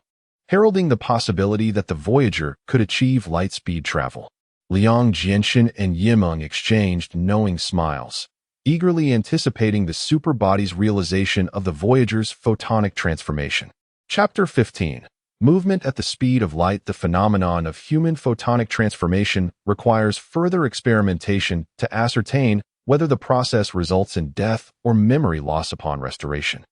heralding the possibility that the Voyager could achieve light-speed travel. Liang Jinshin and Yiming exchanged knowing smiles, eagerly anticipating the superbody's realization of the Voyager's photonic transformation. Chapter 15. Movement at the speed of light. The phenomenon of human photonic transformation requires further experimentation to ascertain whether the process results in death or memory loss upon restoration,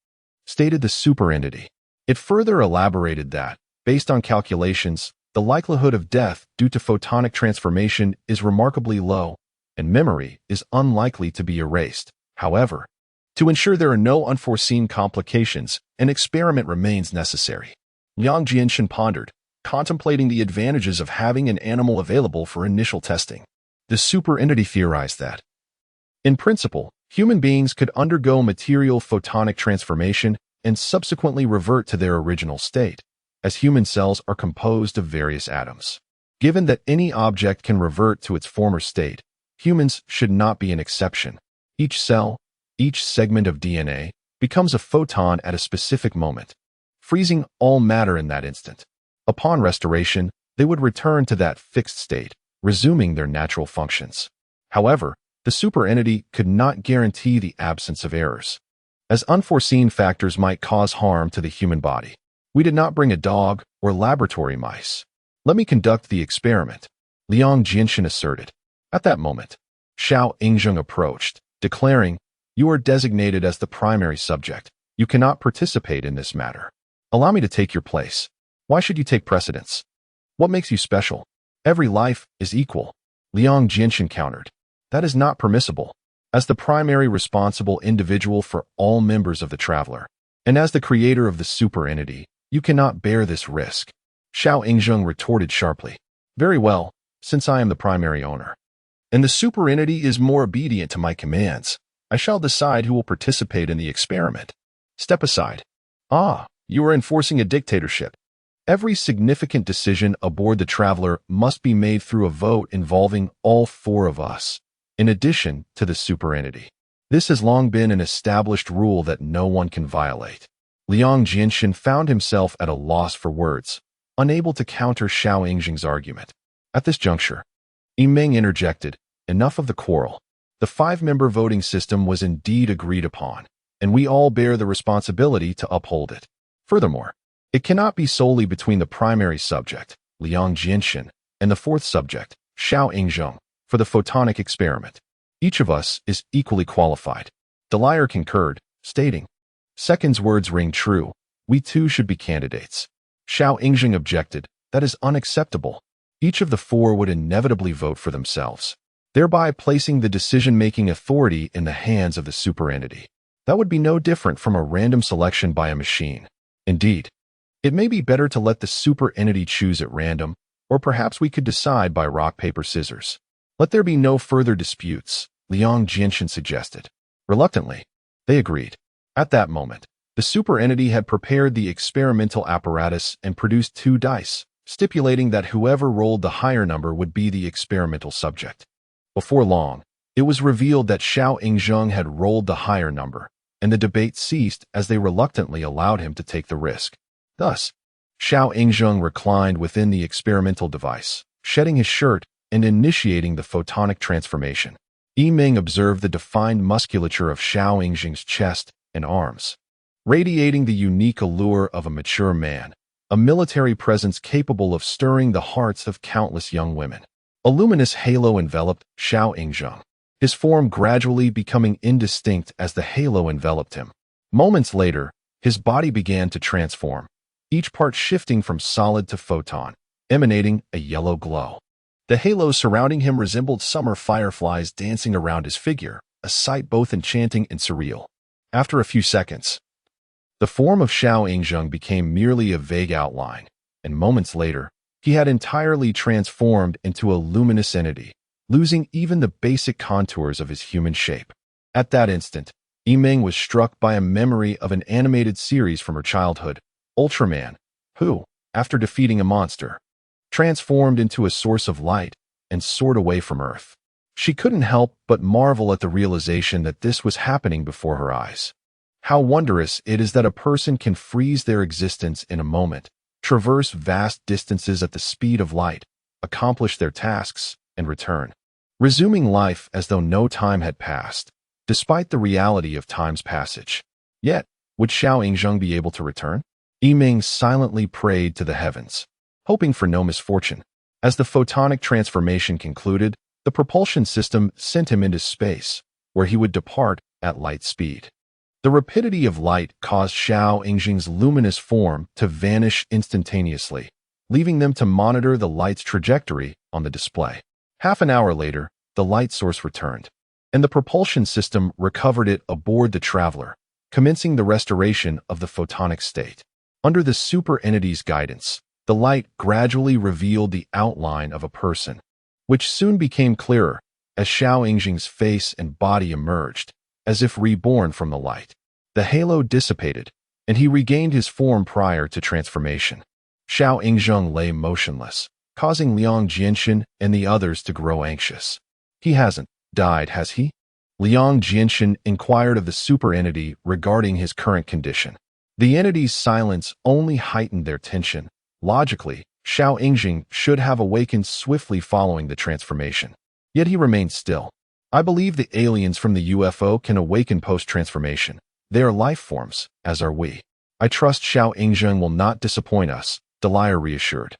stated the superentity. It further elaborated that, based on calculations, the likelihood of death due to photonic transformation is remarkably low, and memory is unlikely to be erased. However, to ensure there are no unforeseen complications, an experiment remains necessary. Liang Jinshin pondered, contemplating the advantages of having an animal available for initial testing. The superentity theorized that, in principle, human beings could undergo material photonic transformation and subsequently revert to their original state, as human cells are composed of various atoms. Given that any object can revert to its former state, humans should not be an exception. Each cell, each segment of DNA, becomes a photon at a specific moment, freezing all matter in that instant. Upon restoration, they would return to that fixed state, resuming their natural functions. However, The super entity could not guarantee the absence of errors, as unforeseen factors might cause harm to the human body. We did not bring a dog or laboratory mice. Let me conduct the experiment, Liang Jinshin asserted. At that moment, Xiao Yingzheng approached, declaring, "You are designated as the primary subject. You cannot participate in this matter. Allow me to take your place. Why should you take precedence? What makes you special? Every life is equal," Liang Jinshin countered. "That is not permissible. As the primary responsible individual for all members of the Traveler, and as the creator of the super entity, you cannot bear this risk." Xiao Yingzheng retorted sharply. "Very well, since I am the primary owner, and the super entity is more obedient to my commands, I shall decide who will participate in the experiment. Step aside." "Ah, you are enforcing a dictatorship. Every significant decision aboard the Traveler must be made through a vote involving all four of us, in addition to the super entity. This has long been an established rule that no one can violate." Liang Jinshin found himself at a loss for words, unable to counter Xiao Yingzheng's argument. At this juncture, Yimeng interjected, "Enough of the quarrel. The 5-member voting system was indeed agreed upon, and we all bear the responsibility to uphold it. Furthermore, it cannot be solely between the primary subject, Liang Jinshin, and the 4th subject, Xiao Yingzheng, for the photonic experiment. Each of us is equally qualified." Delia concurred, stating, "Second's words ring true. We too should be candidates." Xiao Yingzheng objected, "That is unacceptable. Each of the 4 would inevitably vote for themselves, thereby placing the decision-making authority in the hands of the super entity. That would be no different from a random selection by a machine. Indeed, it may be better to let the super entity choose at random, or perhaps we could decide by rock, paper, scissors. Let there be no further disputes," Liang Jinshin suggested. Reluctantly, they agreed. At that moment, the super entity had prepared the experimental apparatus and produced 2 dice, stipulating that whoever rolled the higher number would be the experimental subject. Before long, it was revealed that Xiao Yingzheng had rolled the higher number, and the debate ceased as they reluctantly allowed him to take the risk. Thus, Xiao Yingzheng reclined within the experimental device, shedding his shirt and initiating the photonic transformation. Yimeng observed the defined musculature of Xiao Yingzheng's chest and arms, radiating the unique allure of a mature man, a military presence capable of stirring the hearts of countless young women. A luminous halo enveloped Xiao Yingzheng, his form gradually becoming indistinct as the halo enveloped him. Moments later, his body began to transform, each part shifting from solid to photon, emanating a yellow glow. The halos surrounding him resembled summer fireflies dancing around his figure, a sight both enchanting and surreal. After a few seconds, the form of Xiao Yingzheng became merely a vague outline, and moments later, he had entirely transformed into a luminous entity, losing even the basic contours of his human shape. At that instant, Yimeng was struck by a memory of an animated series from her childhood, Ultraman, who, after defeating a monster, transformed into a source of light and soared away from Earth. She couldn't help but marvel at the realization that this was happening before her eyes. How wondrous it is that a person can freeze their existence in a moment, traverse vast distances at the speed of light, accomplish their tasks, and return, resuming life as though no time had passed, despite the reality of time's passage. Yet, would Xiao Yingzheng be able to return? Yimeng silently prayed to the heavens, hoping for no misfortune. As the photonic transformation concluded, the propulsion system sent him into space, where he would depart at light speed. The rapidity of light caused Xiao Yingzheng's luminous form to vanish instantaneously, leaving them to monitor the light's trajectory on the display. Half an hour later, the light source returned, and the propulsion system recovered it aboard the Traveler, commencing the restoration of the photonic state. Under the super entity's guidance, the light gradually revealed the outline of a person, which soon became clearer as Xiao Yingzheng's face and body emerged, as if reborn from the light. The halo dissipated, and he regained his form prior to transformation. Xiao Yingzheng lay motionless, causing Liang Jinshin and the others to grow anxious. "He hasn't died, has he?" Liang Jinshin inquired of the super entity regarding his current condition. The entity's silence only heightened their tension. Logically, Xiao Yingzheng should have awakened swiftly following the transformation. Yet he remained still, I believe the aliens from the UFO can awaken post-transformation. They are life forms, as are we. I trust Xiao Yingzheng will not disappoint us, Delia reassured.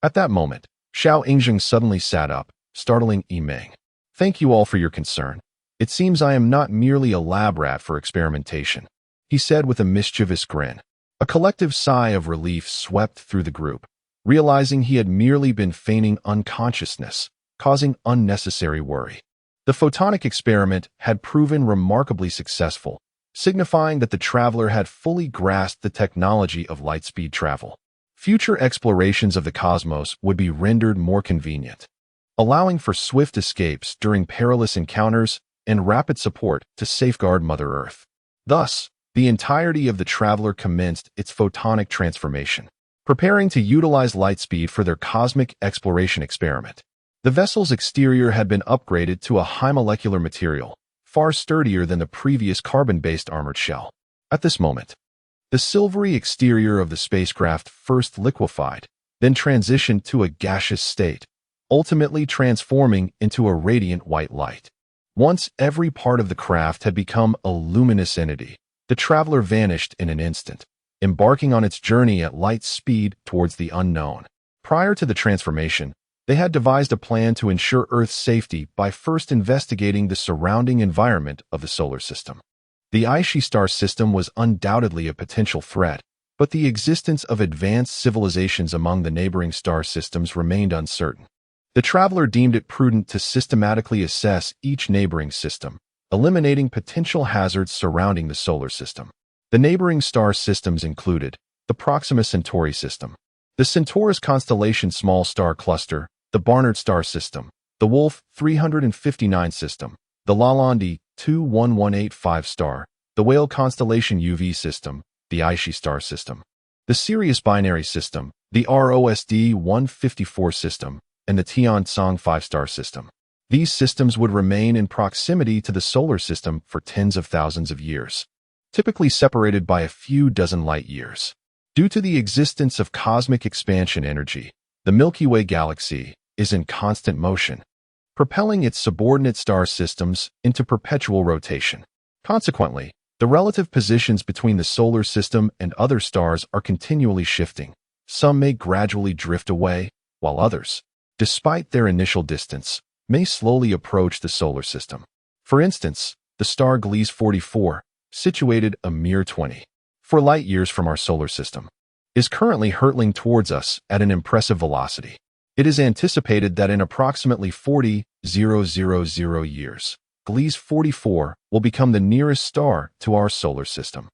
At that moment, Xiao Yingzheng suddenly sat up, startling Meng. Thank you all for your concern. It seems I am not merely a lab rat for experimentation, he said with a mischievous grin. A collective sigh of relief swept through the group, realizing he had merely been feigning unconsciousness, causing unnecessary worry. The photonic experiment had proven remarkably successful, signifying that the traveler had fully grasped the technology of light-speed travel. Future explorations of the cosmos would be rendered more convenient, allowing for swift escapes during perilous encounters and rapid support to safeguard Mother Earth. Thus, the entirety of the traveler commenced its photonic transformation, preparing to utilize light speed for their cosmic exploration experiment. The vessel's exterior had been upgraded to a high molecular material, far sturdier than the previous carbon-based armored shell. At this moment, the silvery exterior of the spacecraft first liquefied, then transitioned to a gaseous state, ultimately transforming into a radiant white light. Once every part of the craft had become a luminous entity, the traveler vanished in an instant, embarking on its journey at light speed towards the unknown. Prior to the transformation, they had devised a plan to ensure Earth's safety by first investigating the surrounding environment of the solar system. The Aishi star system was undoubtedly a potential threat, but the existence of advanced civilizations among the neighboring star systems remained uncertain. The traveler deemed it prudent to systematically assess each neighboring system, eliminating potential hazards surrounding the solar system. The neighboring star systems included the Proxima Centauri system, the Centaurus constellation small star cluster, the Barnard star system, the Wolf 359 system, the Lalande 21185 star, the Whale constellation UV system, the Aishi star system, the Sirius binary system, the ROSD 154 system, and the Tianzong 5-star system. These systems would remain in proximity to the solar system for tens of thousands of years, typically separated by a few dozen light years. Due to the existence of cosmic expansion energy, the Milky Way Galaxy is in constant motion, propelling its subordinate star systems into perpetual rotation. Consequently, the relative positions between the solar system and other stars are continually shifting. Some may gradually drift away, while others, despite their initial distance, may slowly approach the solar system. For instance, the star Gliese 44, situated a mere 24 light-years from our solar system, is currently hurtling towards us at an impressive velocity. It is anticipated that in approximately 40,000 years, Gliese 44 will become the nearest star to our solar system,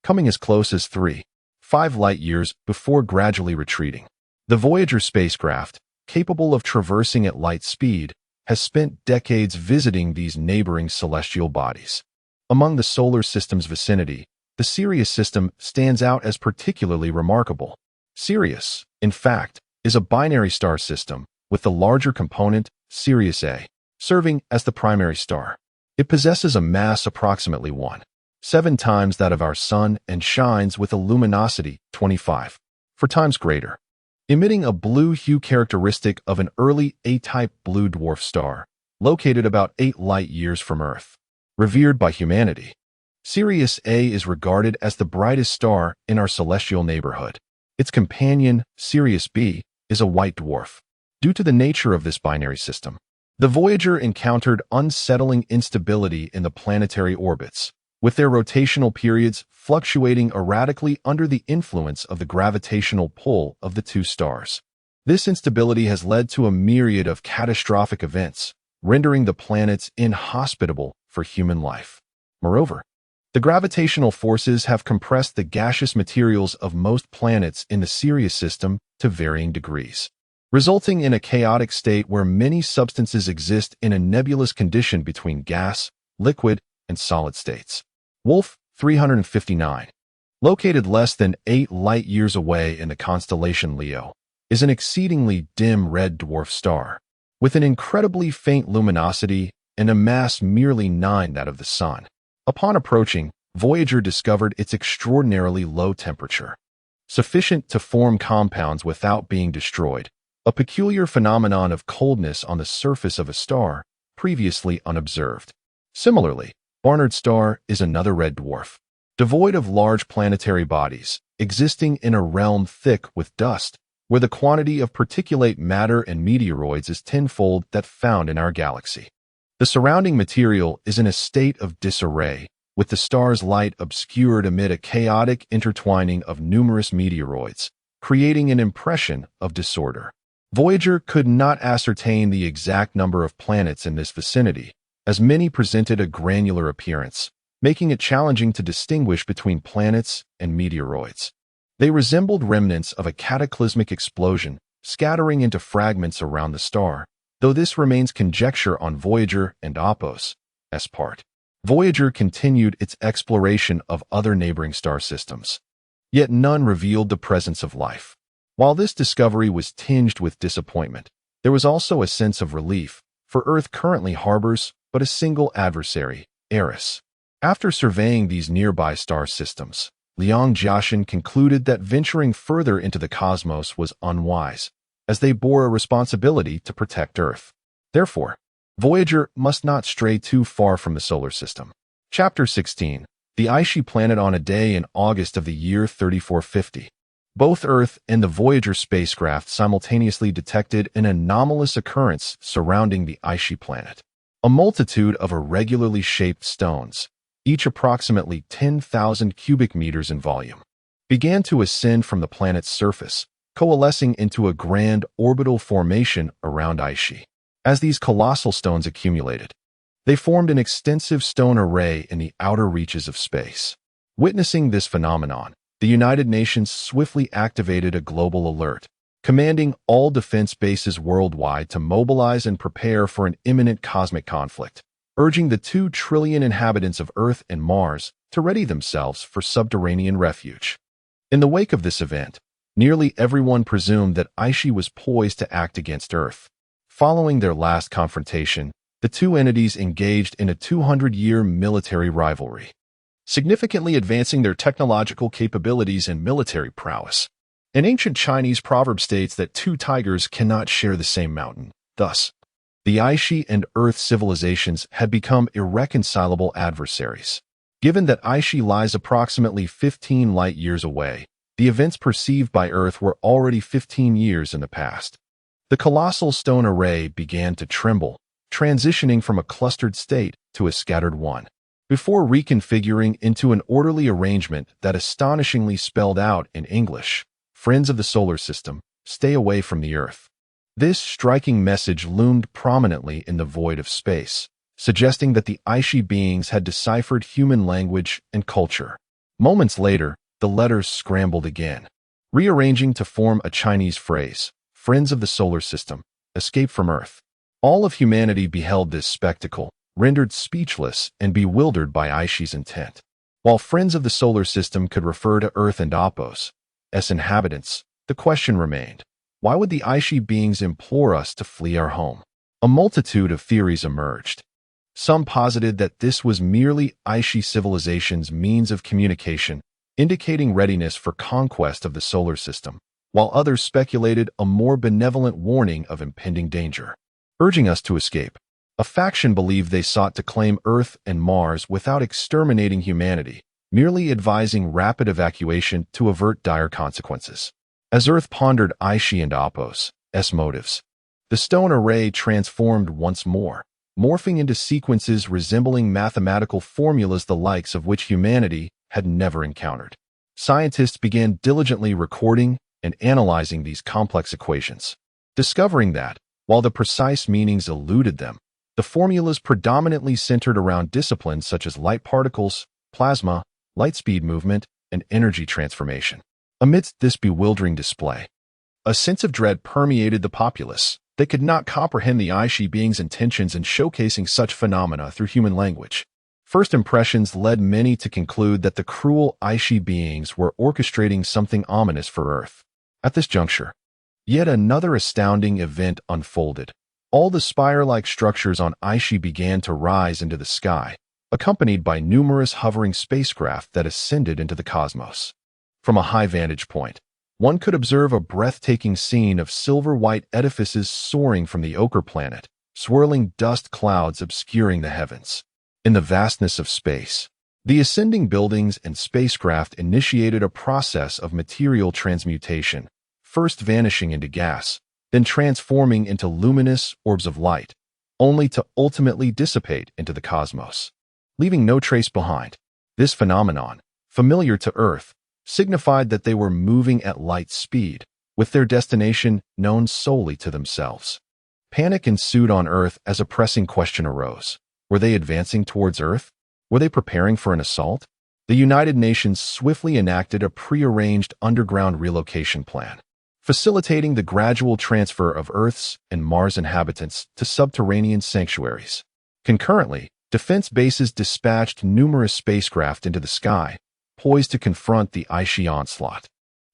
coming as close as 3.5 light-years before gradually retreating. The Voyager spacecraft, capable of traversing at light speed, has spent decades visiting these neighboring celestial bodies. Among the solar system's vicinity, the Sirius system stands out as particularly remarkable. Sirius, in fact, is a binary star system, with the larger component, Sirius A, serving as the primary star. It possesses a mass approximately 1.7 times that of our Sun and shines with a luminosity 25 times greater, emitting a blue hue characteristic of an early A-type blue dwarf star, located about 8 light-years from Earth. Revered by humanity, Sirius A is regarded as the brightest star in our celestial neighborhood. Its companion, Sirius B, is a white dwarf. Due to the nature of this binary system, the Voyager encountered unsettling instability in the planetary orbits, with their rotational periods fluctuating erratically under the influence of the gravitational pull of the two stars. This instability has led to a myriad of catastrophic events, rendering the planets inhospitable for human life. Moreover, the gravitational forces have compressed the gaseous materials of most planets in the Sirius system to varying degrees, resulting in a chaotic state where many substances exist in a nebulous condition between gas, liquid, and solid states. Wolf 359, located less than 8 light-years away in the constellation Leo, is an exceedingly dim red dwarf star, with an incredibly faint luminosity and a mass merely 9 that of the Sun. Upon approaching, Voyager discovered its extraordinarily low temperature, sufficient to form compounds without being destroyed, a peculiar phenomenon of coldness on the surface of a star previously unobserved. Similarly, Barnard's star is another red dwarf, devoid of large planetary bodies, existing in a realm thick with dust, where the quantity of particulate matter and meteoroids is tenfold that found in our galaxy. The surrounding material is in a state of disarray, with the star's light obscured amid a chaotic intertwining of numerous meteoroids, creating an impression of disorder. Voyager could not ascertain the exact number of planets in this vicinity, as many presented a granular appearance, making it challenging to distinguish between planets and meteoroids. They resembled remnants of a cataclysmic explosion, scattering into fragments around the star, though this remains conjecture on Voyager and Opos' part. Voyager continued its exploration of other neighboring star systems, yet none revealed the presence of life. While this discovery was tinged with disappointment, there was also a sense of relief, for Earth currently harbors but a single adversary, Eris. After surveying these nearby star systems, Liang Jiaxin concluded that venturing further into the cosmos was unwise, as they bore a responsibility to protect Earth. Therefore, Voyager must not stray too far from the solar system. Chapter 16. The Icy Planet on a day in August of the year 3450. Both Earth and the Voyager spacecraft simultaneously detected an anomalous occurrence surrounding the Icy Planet. A multitude of irregularly shaped stones, each approximately 10,000 cubic meters in volume, began to ascend from the planet's surface, coalescing into a grand orbital formation around Icy. As these colossal stones accumulated, they formed an extensive stone array in the outer reaches of space. Witnessing this phenomenon, the United Nations swiftly activated a global alert, commanding all defense bases worldwide to mobilize and prepare for an imminent cosmic conflict, urging the 2 trillion inhabitants of Earth and Mars to ready themselves for subterranean refuge. In the wake of this event, nearly everyone presumed that Icy was poised to act against Earth. Following their last confrontation, the two entities engaged in a 200-year military rivalry, significantly advancing their technological capabilities and military prowess. An ancient Chinese proverb states that 2 tigers cannot share the same mountain. Thus, the Icy and Earth civilizations had become irreconcilable adversaries. Given that Icy lies approximately 15 light-years away, the events perceived by Earth were already 15 years in the past. The colossal stone array began to tremble, transitioning from a clustered state to a scattered one, before reconfiguring into an orderly arrangement that astonishingly spelled out in English, "Friends of the solar system, stay away from the Earth." This striking message loomed prominently in the void of space, suggesting that the Icy beings had deciphered human language and culture. Moments later, the letters scrambled again, rearranging to form a Chinese phrase, "Friends of the solar system, escape from Earth." All of humanity beheld this spectacle, rendered speechless and bewildered by Icy's intent. While Friends of the solar system could refer to Earth and Opos' inhabitants, the question remained, why would the Icy beings implore us to flee our home? A multitude of theories emerged. Some posited that this was merely Icy civilization's means of communication, indicating readiness for conquest of the solar system, while others speculated a more benevolent warning of impending danger, urging us to escape. A faction believed they sought to claim Earth and Mars without exterminating humanity, merely advising rapid evacuation to avert dire consequences. As Earth pondered Icy and Opos' motives, the stone array transformed once more, morphing into sequences resembling mathematical formulas the likes of which humanity had never encountered. Scientists began diligently recording and analyzing these complex equations, discovering that, while the precise meanings eluded them, the formulas predominantly centered around disciplines such as light particles, plasma, light speed movement, and energy transformation. Amidst this bewildering display, a sense of dread permeated the populace. They could not comprehend the Icy beings' intentions in showcasing such phenomena through human language. First impressions led many to conclude that the cruel Icy beings were orchestrating something ominous for Earth. At this juncture, yet another astounding event unfolded. All the spire-like structures on Icy began to rise into the sky, accompanied by numerous hovering spacecraft that ascended into the cosmos. From a high vantage point, one could observe a breathtaking scene of silver-white edifices soaring from the ochre planet, swirling dust clouds obscuring the heavens. In the vastness of space, the ascending buildings and spacecraft initiated a process of material transmutation, first vanishing into gas, then transforming into luminous orbs of light, only to ultimately dissipate into the cosmos, leaving no trace behind. This phenomenon, familiar to Earth, signified that they were moving at light speed, with their destination known solely to themselves. Panic ensued on Earth as a pressing question arose. Were they advancing towards Earth? Were they preparing for an assault? The United Nations swiftly enacted a prearranged underground relocation plan, facilitating the gradual transfer of Earth's and Mars inhabitants to subterranean sanctuaries. Concurrently, defense bases dispatched numerous spacecraft into the sky, poised to confront the Icy onslaught.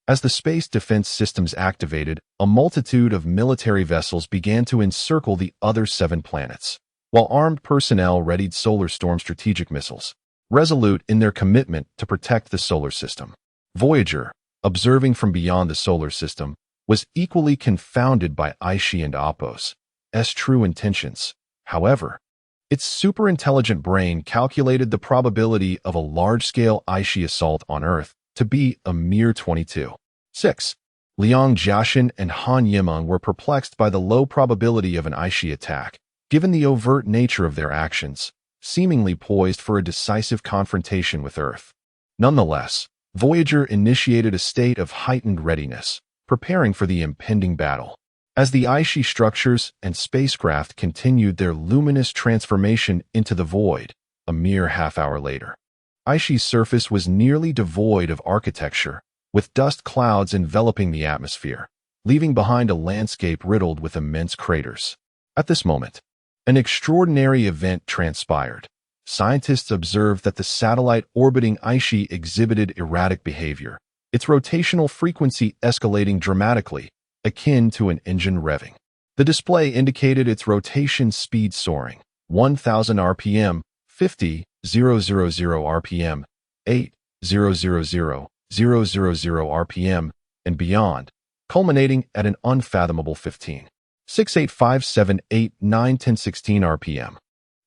As the space defense systems activated, a multitude of military vessels began to encircle the other 7 planets, while armed personnel readied solar storm strategic missiles, resolute in their commitment to protect the solar system. Voyager, observing from beyond the solar system, was equally confounded by Icy and Apos' true intentions. However, its superintelligent brain calculated the probability of a large-scale Icy assault on Earth to be a mere 22.6. Liang Jiaxin and Han Yimeng were perplexed by the low probability of an Icy attack, given the overt nature of their actions, seemingly poised for a decisive confrontation with Earth. Nonetheless, Voyager initiated a state of heightened readiness, preparing for the impending battle. As the Icy structures and spacecraft continued their luminous transformation into the void, a mere half-hour later, Icy's surface was nearly devoid of architecture, with dust clouds enveloping the atmosphere, leaving behind a landscape riddled with immense craters. At this moment, an extraordinary event transpired. Scientists observed that the satellite orbiting Icy exhibited erratic behavior, its rotational frequency escalating dramatically, akin to an engine revving. The display indicated its rotation speed soaring, 1,000 RPM, 50,000 RPM, 8,000 RPM, and beyond, culminating at an unfathomable 15,000 6,857,8,9,10,16 RPM.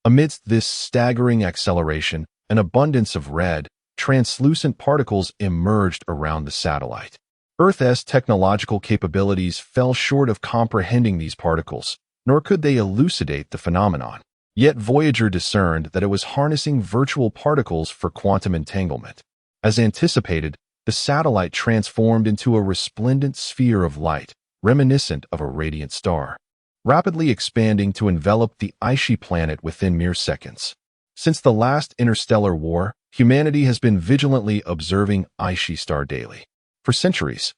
Amidst this staggering acceleration, an abundance of red, translucent particles emerged around the satellite. Earth's technological capabilities fell short of comprehending these particles, nor could they elucidate the phenomenon. Yet Voyager discerned that it was harnessing virtual particles for quantum entanglement. As anticipated, the satellite transformed into a resplendent sphere of light, reminiscent of a radiant star, rapidly expanding to envelop the Icy planet within mere seconds. Since the last interstellar war, humanity has been vigilantly observing Icy star daily. For centuries,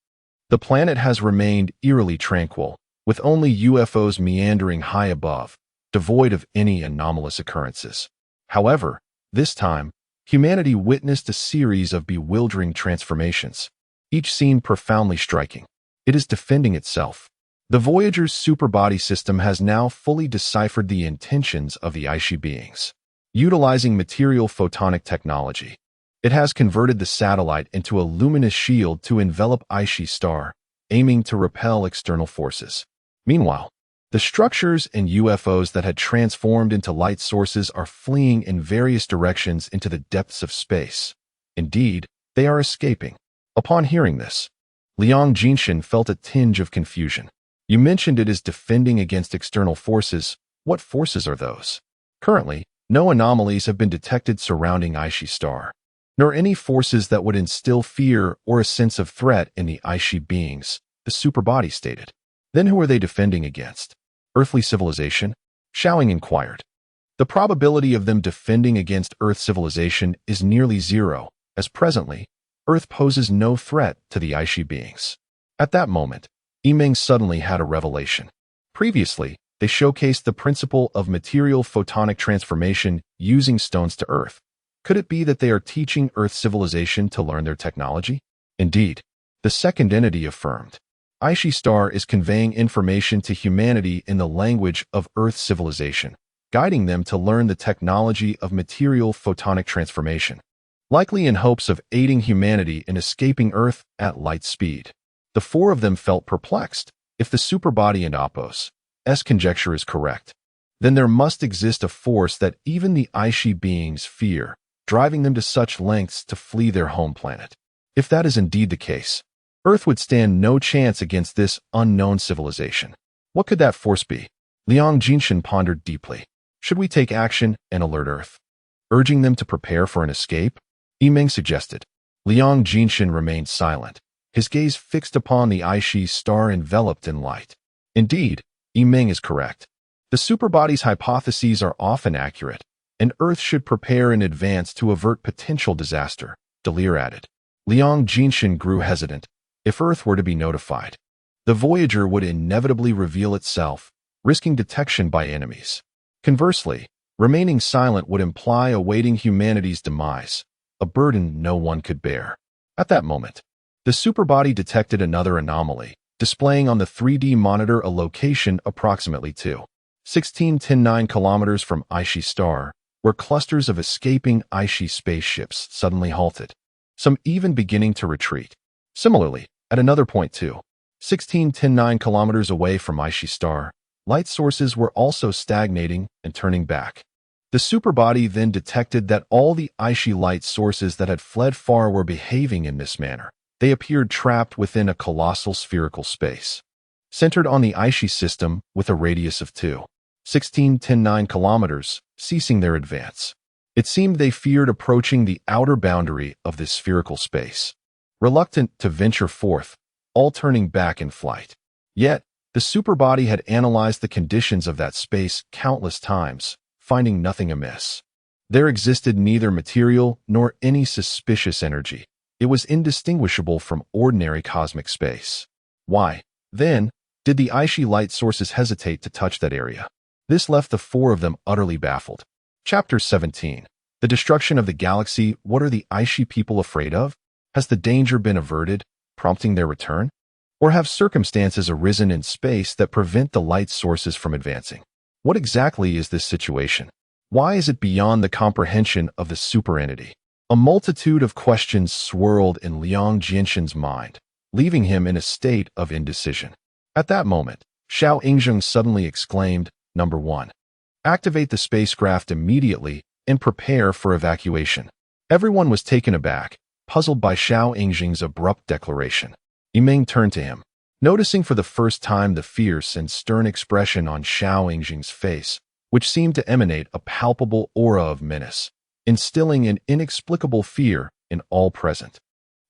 the planet has remained eerily tranquil, with only UFOs meandering high above, devoid of any anomalous occurrences. However, this time, humanity witnessed a series of bewildering transformations, each scene profoundly striking. It is defending itself. The Voyager's superbody system has now fully deciphered the intentions of the Icy beings. Utilizing material photonic technology, it has converted the satellite into a luminous shield to envelop Icy's star, aiming to repel external forces. Meanwhile, the structures and UFOs that had transformed into light sources are fleeing in various directions into the depths of space. Indeed, they are escaping. Upon hearing this, Liang Jiaxin felt a tinge of confusion. You mentioned it is defending against external forces. What forces are those? Currently, no anomalies have been detected surrounding Icy's star, nor any forces that would instill fear or a sense of threat in the Icy beings, the superbody stated. Then who are they defending against? Earthly civilization? Xiaoing inquired. The probability of them defending against Earth civilization is nearly zero, as presently, Earth poses no threat to the Icy beings. At that moment, Yimeng suddenly had a revelation. Previously, they showcased the principle of material photonic transformation using stones to Earth. Could it be that they are teaching Earth civilization to learn their technology? Indeed, the second entity affirmed. Icy Star is conveying information to humanity in the language of Earth civilization, guiding them to learn the technology of material photonic transformation, likely in hopes of aiding humanity in escaping Earth at light speed. The 4 of them felt perplexed. If the superbody and Apos' conjecture is correct, then there must exist a force that even the Aishi beings fear, driving them to such lengths to flee their home planet. If that is indeed the case, Earth would stand no chance against this unknown civilization. What could that force be? Liang Jinshin pondered deeply. Should we take action and alert Earth, urging them to prepare for an escape? Yimeng suggested. Liang Jinshin remained silent, his gaze fixed upon the Aishi star enveloped in light. Indeed, Yimeng is correct. The superbody's hypotheses are often accurate, and Earth should prepare in advance to avert potential disaster, Delir added. Liang Jinshin grew hesitant. If Earth were to be notified, the Voyager would inevitably reveal itself, risking detection by enemies. Conversely, remaining silent would imply awaiting humanity's demise, a burden no one could bear. At that moment, the superbody detected another anomaly, displaying on the 3D monitor a location approximately 2.16 kilometers from Aishi star, where clusters of escaping Aishi spaceships suddenly halted, some even beginning to retreat. Similarly, at another point 2.16 kilometers away from Aishi star, light sources were also stagnating and turning back. The superbody then detected that all the Aishi light sources that had fled far were behaving in this manner. They appeared trapped within a colossal spherical space, centered on the Aishi system with a radius of 2.16 kilometers, ceasing their advance. It seemed they feared approaching the outer boundary of this spherical space, reluctant to venture forth, all turning back in flight. Yet, the superbody had analyzed the conditions of that space countless times, finding nothing amiss. There existed neither material nor any suspicious energy. It was indistinguishable from ordinary cosmic space. Why, then, did the Aishi light sources hesitate to touch that area? This left the four of them utterly baffled. Chapter 17. The destruction of the galaxy. What are the Aishi people afraid of? Has the danger been averted, prompting their return? Or have circumstances arisen in space that prevent the light sources from advancing? What exactly is this situation? Why is it beyond the comprehension of the superentity? A multitude of questions swirled in Liang Jinshin's mind, leaving him in a state of indecision. At that moment, Xiao Yingzheng suddenly exclaimed, Number 1. Activate the spacecraft immediately and prepare for evacuation. Everyone was taken aback, puzzled by Xiao Yingzheng's abrupt declaration. Yimeng turned to him. Noticing for the first time the fierce and stern expression on Xiao Yingzheng's face, which seemed to emanate a palpable aura of menace, instilling an inexplicable fear in all present.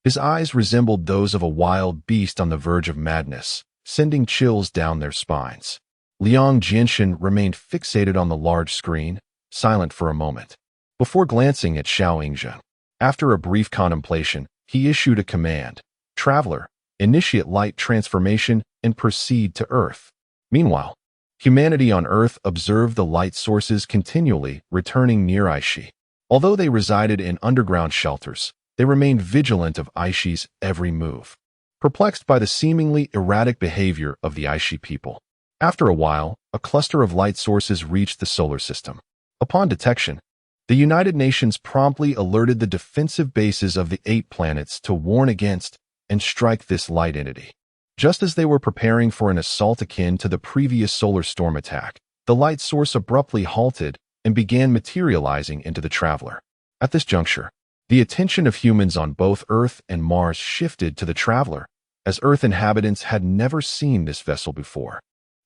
His eyes resembled those of a wild beast on the verge of madness, sending chills down their spines. Liang Jinshin remained fixated on the large screen, silent for a moment, before glancing at Xiao Yingzheng. After a brief contemplation, he issued a command. Traveler, initiate light transformation and proceed to Earth. Meanwhile, humanity on Earth observed the light sources continually returning near Aishi. Although they resided in underground shelters, they remained vigilant of Aishi's every move, perplexed by the seemingly erratic behavior of the Aishi people. After a while, a cluster of light sources reached the solar system. Upon detection, the United Nations promptly alerted the defensive bases of the 8 planets to warn against and strike this light entity. Just as they were preparing for an assault akin to the previous solar storm attack, the light source abruptly halted and began materializing into the traveler. At this juncture, the attention of humans on both Earth and Mars shifted to the traveler, as Earth inhabitants had never seen this vessel before.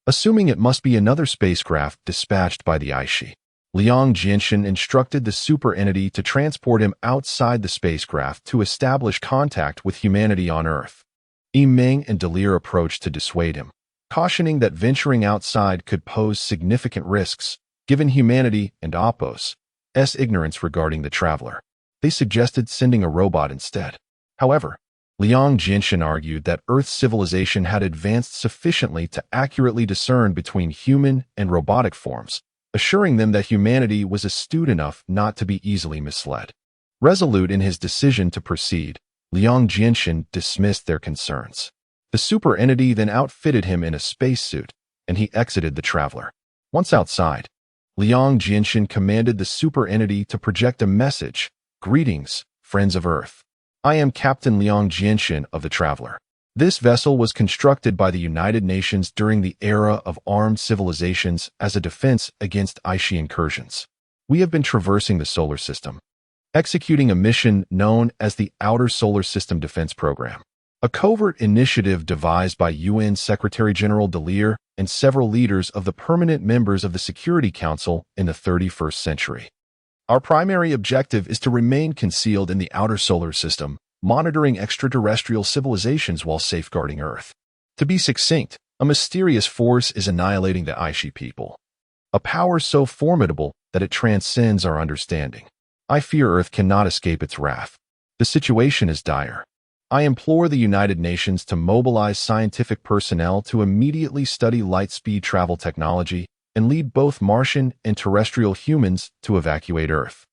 Assuming it must be another spacecraft dispatched by the Aishi, Liang Jinshin instructed the superentity to transport him outside the spacecraft to establish contact with humanity on Earth. Yimeng and Delir approached to dissuade him, cautioning that venturing outside could pose significant risks, given humanity and Apos' ignorance regarding the traveler. They suggested sending a robot instead. However, Liang Jinshin argued that Earth's civilization had advanced sufficiently to accurately discern between human and robotic forms, assuring them that humanity was astute enough not to be easily misled. Resolute in his decision to proceed, Liang Jinshin dismissed their concerns. The superentity then outfitted him in a spacesuit, and he exited the traveler. Once outside, Liang Jinshin commanded the superentity to project a message. Greetings, friends of Earth. I am Captain Liang Jinshin of the Traveler. This vessel was constructed by the United Nations during the era of armed civilizations as a defense against Aishi incursions. We have been traversing the solar system, executing a mission known as the Outer Solar System Defense Program, a covert initiative devised by UN Secretary-General Dallaire and several leaders of the permanent members of the Security Council in the 31st century. Our primary objective is to remain concealed in the outer solar system, monitoring extraterrestrial civilizations while safeguarding Earth. To be succinct, a mysterious force is annihilating the Aishi people, a power so formidable that it transcends our understanding. I fear Earth cannot escape its wrath. The situation is dire. I implore the United Nations to mobilize scientific personnel to immediately study light-speed travel technology and lead both Martian and terrestrial humans to evacuate Earth.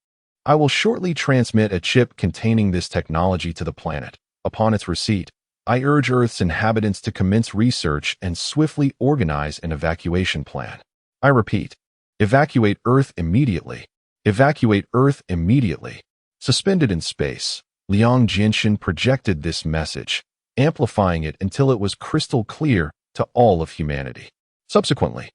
I will shortly transmit a chip containing this technology to the planet. Upon its receipt, I urge Earth's inhabitants to commence research and swiftly organize an evacuation plan. I repeat, evacuate Earth immediately. Evacuate Earth immediately. Suspended in space, Liang Jinshin projected this message, amplifying it until it was crystal clear to all of humanity. Subsequently,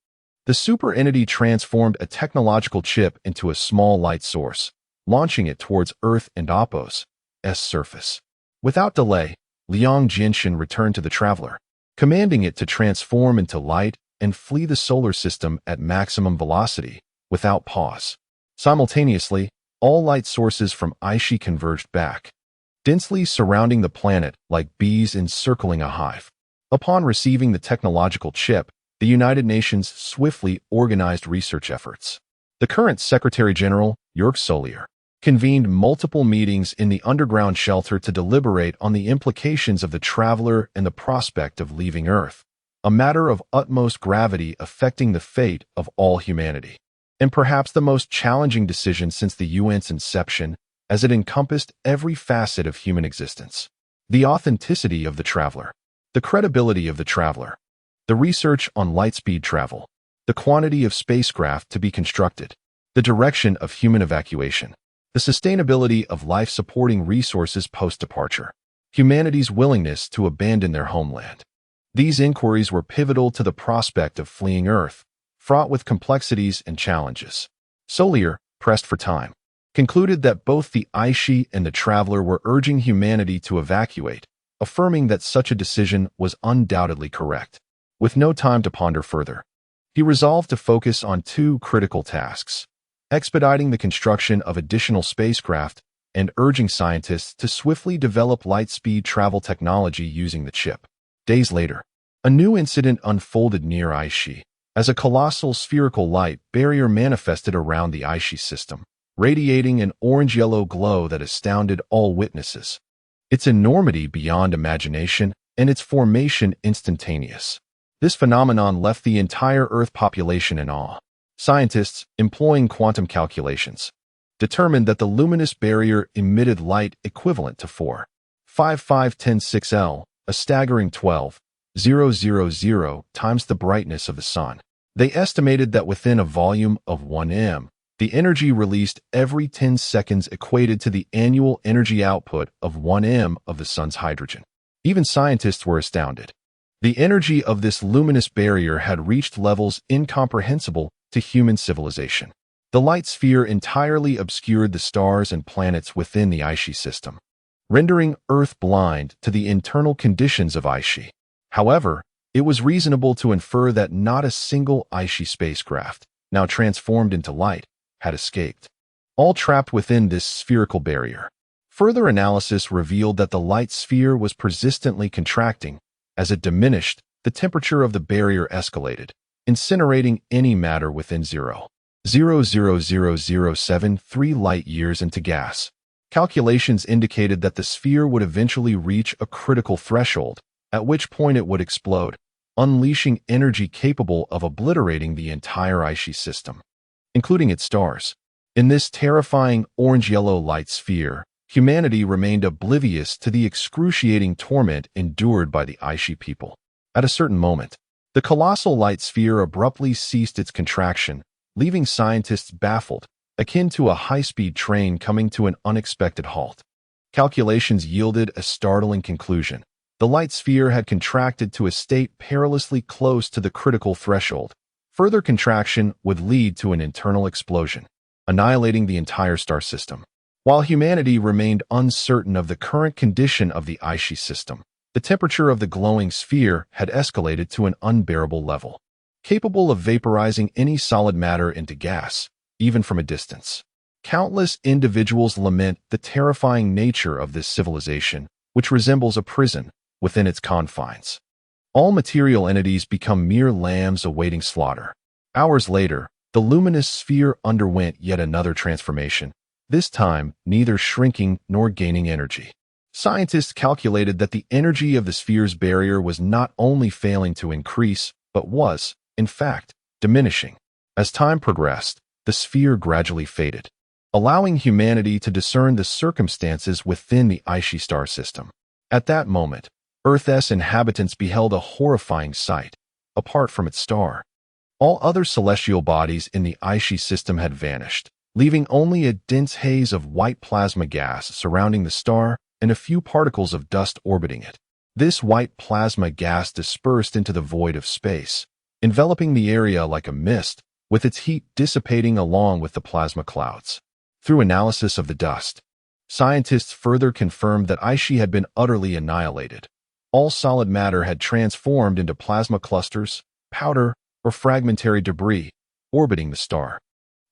the super entity transformed a technological chip into a small light source, launching it towards Earth and Apo's surface. Without delay, Liang Jinshin returned to the traveler, commanding it to transform into light and flee the solar system at maximum velocity, without pause. Simultaneously, all light sources from Aishi converged back, densely surrounding the planet like bees encircling a hive. Upon receiving the technological chip, the United Nations swiftly organized research efforts. The current Secretary-General, Jörg Solier, convened multiple meetings in the underground shelter to deliberate on the implications of the traveler and the prospect of leaving Earth, a matter of utmost gravity affecting the fate of all humanity, and perhaps the most challenging decision since the UN's inception, as it encompassed every facet of human existence. The authenticity of the traveler, the credibility of the traveler, the research on light-speed travel, the quantity of spacecraft to be constructed, the direction of human evacuation, the sustainability of life-supporting resources post-departure, humanity's willingness to abandon their homeland. These inquiries were pivotal to the prospect of fleeing Earth, fraught with complexities and challenges. Solier, pressed for time, concluded that both the Aishi and the traveler were urging humanity to evacuate, affirming that such a decision was undoubtedly correct. With no time to ponder further, he resolved to focus on two critical tasks: expediting the construction of additional spacecraft and urging scientists to swiftly develop light-speed travel technology using the chip. Days later, a new incident unfolded near Aishi, as a colossal spherical light barrier manifested around the Aishi system, radiating an orange-yellow glow that astounded all witnesses. Its enormity beyond imagination and its formation instantaneous. This phenomenon left the entire Earth population in awe. Scientists, employing quantum calculations, determined that the luminous barrier emitted light equivalent to 4.5510.6 a staggering 12,000 times the brightness of the Sun. They estimated that within a volume of 1 m, the energy released every 10 seconds equated to the annual energy output of 1 m of the Sun's hydrogen. Even scientists were astounded. The energy of this luminous barrier had reached levels incomprehensible to human civilization. The light sphere entirely obscured the stars and planets within the Aishi system, rendering Earth blind to the internal conditions of Aishi. However, it was reasonable to infer that not a single Aishi spacecraft, now transformed into light, had escaped, all trapped within this spherical barrier. Further analysis revealed that the light sphere was persistently contracting. As it diminished, the temperature of the barrier escalated, incinerating any matter within 0.00073 light-years into gas. Calculations indicated that the sphere would eventually reach a critical threshold, at which point it would explode, unleashing energy capable of obliterating the entire Aishi system, including its stars. In this terrifying orange-yellow light sphere, humanity remained oblivious to the excruciating torment endured by the Aishi people. At a certain moment, the colossal light sphere abruptly ceased its contraction, leaving scientists baffled, akin to a high-speed train coming to an unexpected halt. Calculations yielded a startling conclusion. The light sphere had contracted to a state perilously close to the critical threshold. Further contraction would lead to an internal explosion, annihilating the entire star system. While humanity remained uncertain of the current condition of the icy system, the temperature of the glowing sphere had escalated to an unbearable level, capable of vaporizing any solid matter into gas, even from a distance. Countless individuals lament the terrifying nature of this civilization, which resembles a prison within its confines. All material entities become mere lambs awaiting slaughter. Hours later, the luminous sphere underwent yet another transformation, this time neither shrinking nor gaining energy. Scientists calculated that the energy of the sphere's barrier was not only failing to increase, but was, in fact, diminishing. As time progressed, the sphere gradually faded, allowing humanity to discern the circumstances within the icy star system. At that moment, Earth's inhabitants beheld a horrifying sight. Apart from its star, all other celestial bodies in the icy system had vanished, leaving only a dense haze of white plasma gas surrounding the star and a few particles of dust orbiting it. This white plasma gas dispersed into the void of space, enveloping the area like a mist, with its heat dissipating along with the plasma clouds. Through analysis of the dust, scientists further confirmed that Ishi had been utterly annihilated. All solid matter had transformed into plasma clusters, powder, or fragmentary debris orbiting the star.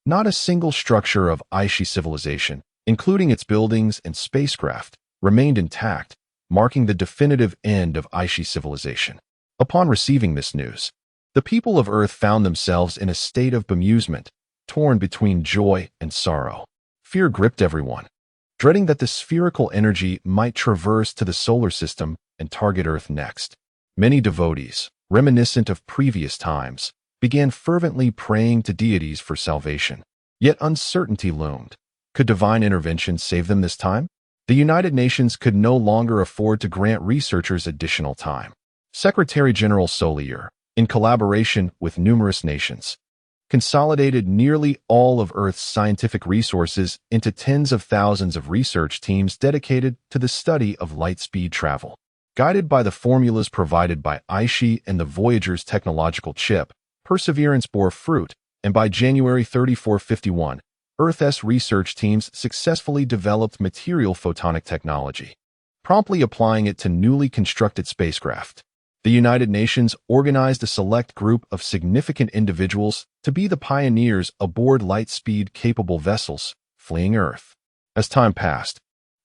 Not a single structure of Ishi civilization, including its buildings and spacecraft, remained intact, marking the definitive end of Ishi civilization. Upon receiving this news, the people of Earth found themselves in a state of bemusement, torn between joy and sorrow. Fear gripped everyone, dreading that the spherical energy might traverse to the solar system and target Earth next. Many devotees, reminiscent of previous times, began fervently praying to deities for salvation. Yet uncertainty loomed. Could divine intervention save them this time? The United Nations could no longer afford to grant researchers additional time. Secretary General Solier, in collaboration with numerous nations, consolidated nearly all of Earth's scientific resources into tens of thousands of research teams dedicated to the study of light-speed travel. Guided by the formulas provided by Ishi and the Voyager's technological chip, perseverance bore fruit, and by January 3451, Earth's research teams successfully developed material photonic technology, promptly applying it to newly constructed spacecraft. The United Nations organized a select group of significant individuals to be the pioneers aboard light-speed-capable vessels fleeing Earth. As time passed,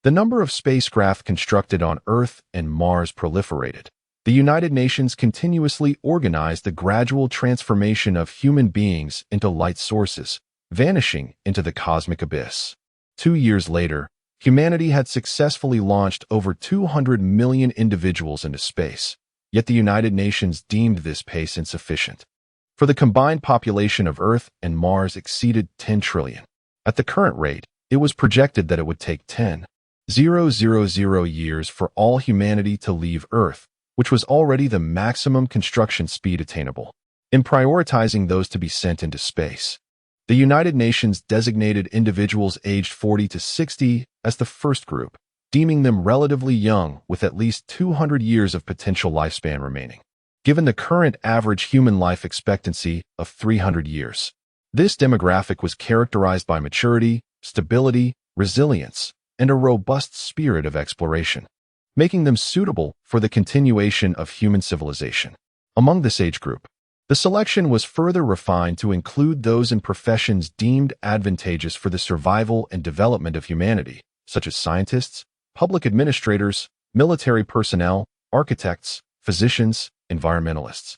the number of spacecraft constructed on Earth and Mars proliferated. The United Nations continuously organized the gradual transformation of human beings into light sources, vanishing into the cosmic abyss. 2 years later, humanity had successfully launched over 200 million individuals into space, yet the United Nations deemed this pace insufficient. For the combined population of Earth and Mars exceeded 10 trillion. At the current rate, it was projected that it would take 10,000 years for all humanity to leave Earth, which was already the maximum construction speed attainable. In prioritizing those to be sent into space, the United Nations designated individuals aged 40 to 60 as the first group, deeming them relatively young with at least 200 years of potential lifespan remaining. Given the current average human life expectancy of 300 years, this demographic was characterized by maturity, stability, resilience, and a robust spirit of exploration, making them suitable for the continuation of human civilization. Among this age group, the selection was further refined to include those in professions deemed advantageous for the survival and development of humanity, such as scientists, public administrators, military personnel, architects, physicians, environmentalists,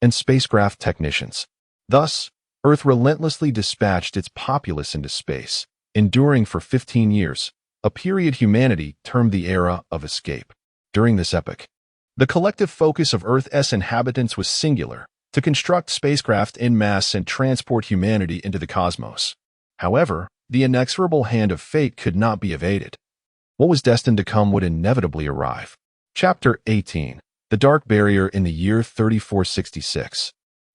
and spacecraft technicians. Thus, Earth relentlessly dispatched its populace into space, enduring for 15 years, a period humanity termed the Era of Escape. During this epoch, the collective focus of Earth's inhabitants was singular: to construct spacecraft en masse and transport humanity into the cosmos. However, the inexorable hand of fate could not be evaded. What was destined to come would inevitably arrive. Chapter 18. The Dark Barrier in the year 3466.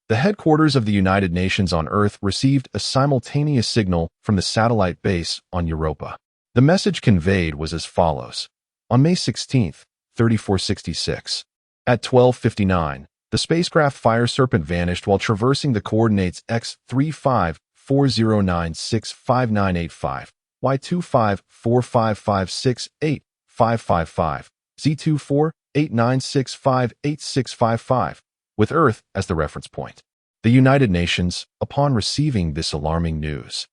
The headquarters of the United Nations on Earth received a simultaneous signal from the satellite base on Europa. The message conveyed was as follows. On May 16, 3466. At 12:59, the spacecraft Fire Serpent vanished while traversing the coordinates x3540965985, y2545568555, z2489658655, with Earth as the reference point. The United Nations, upon receiving this alarming news,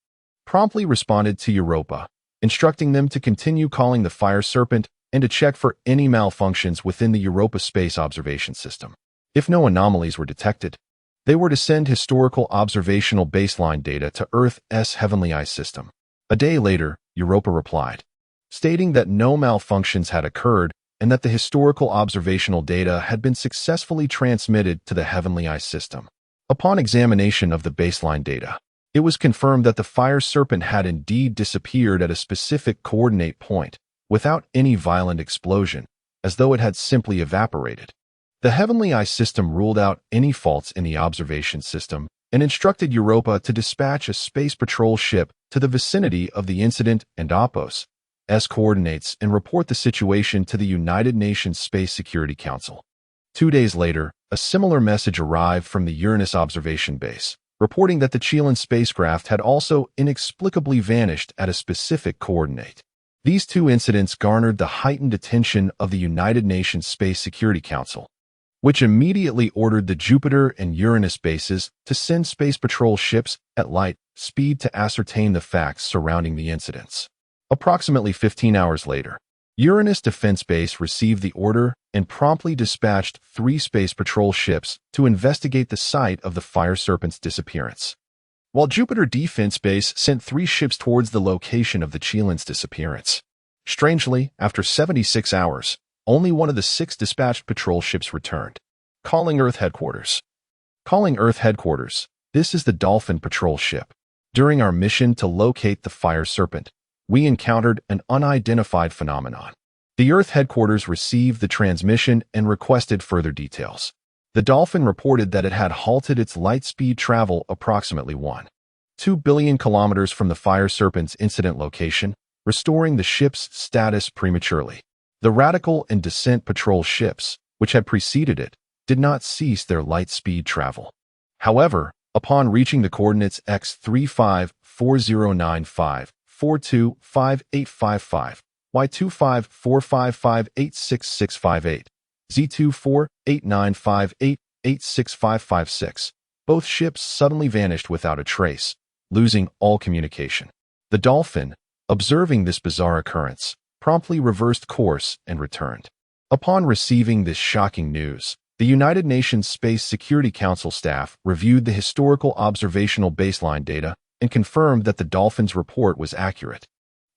promptly responded to Europa, instructing them to continue calling the Fire Serpent and to check for any malfunctions within the Europa Space Observation System. If no anomalies were detected, they were to send historical observational baseline data to Earth's Heavenly Eye System. A day later, Europa replied, stating that no malfunctions had occurred and that the historical observational data had been successfully transmitted to the Heavenly Eye System. Upon examination of the baseline data, it was confirmed that the Fire Serpent had indeed disappeared at a specific coordinate point, without any violent explosion, as though it had simply evaporated. The Heavenly Eye System ruled out any faults in the observation system and instructed Europa to dispatch a space patrol ship to the vicinity of the incident and Opos S coordinates and report the situation to the United Nations Space Security Council. 2 days later, a similar message arrived from the Uranus observation base, reporting that the Chilean spacecraft had also inexplicably vanished at a specific coordinate. These two incidents garnered the heightened attention of the United Nations Space Security Council, which immediately ordered the Jupiter and Uranus bases to send space patrol ships at light speed to ascertain the facts surrounding the incidents. Approximately 15 hours later, Uranus Defense Base received the order and promptly dispatched 3 space patrol ships to investigate the site of the Fire Serpent's disappearance, while Jupiter Defense Base sent 3 ships towards the location of the Chilean's disappearance. Strangely, after 76 hours, only one of the 6 dispatched patrol ships returned. Calling Earth Headquarters. Calling Earth Headquarters. This is the Dolphin Patrol Ship. During our mission to locate the Fire Serpent, we encountered an unidentified phenomenon. The Earth Headquarters received the transmission and requested further details. The Dolphin reported that it had halted its light speed travel approximately 1.2 billion kilometers from the Fire Serpent's incident location, restoring the ship's status prematurely. The Radical and Descent patrol ships, which had preceded it, did not cease their light speed travel. However, upon reaching the coordinates x354095, 425855, y25455866658, z248958865556, both ships suddenly vanished without a trace, losing all communication. The Dolphin, observing this bizarre occurrence, promptly reversed course and returned. Upon receiving this shocking news, the United Nations Space Security Council staff reviewed the historical observational baseline data and confirmed that the Dolphin's report was accurate.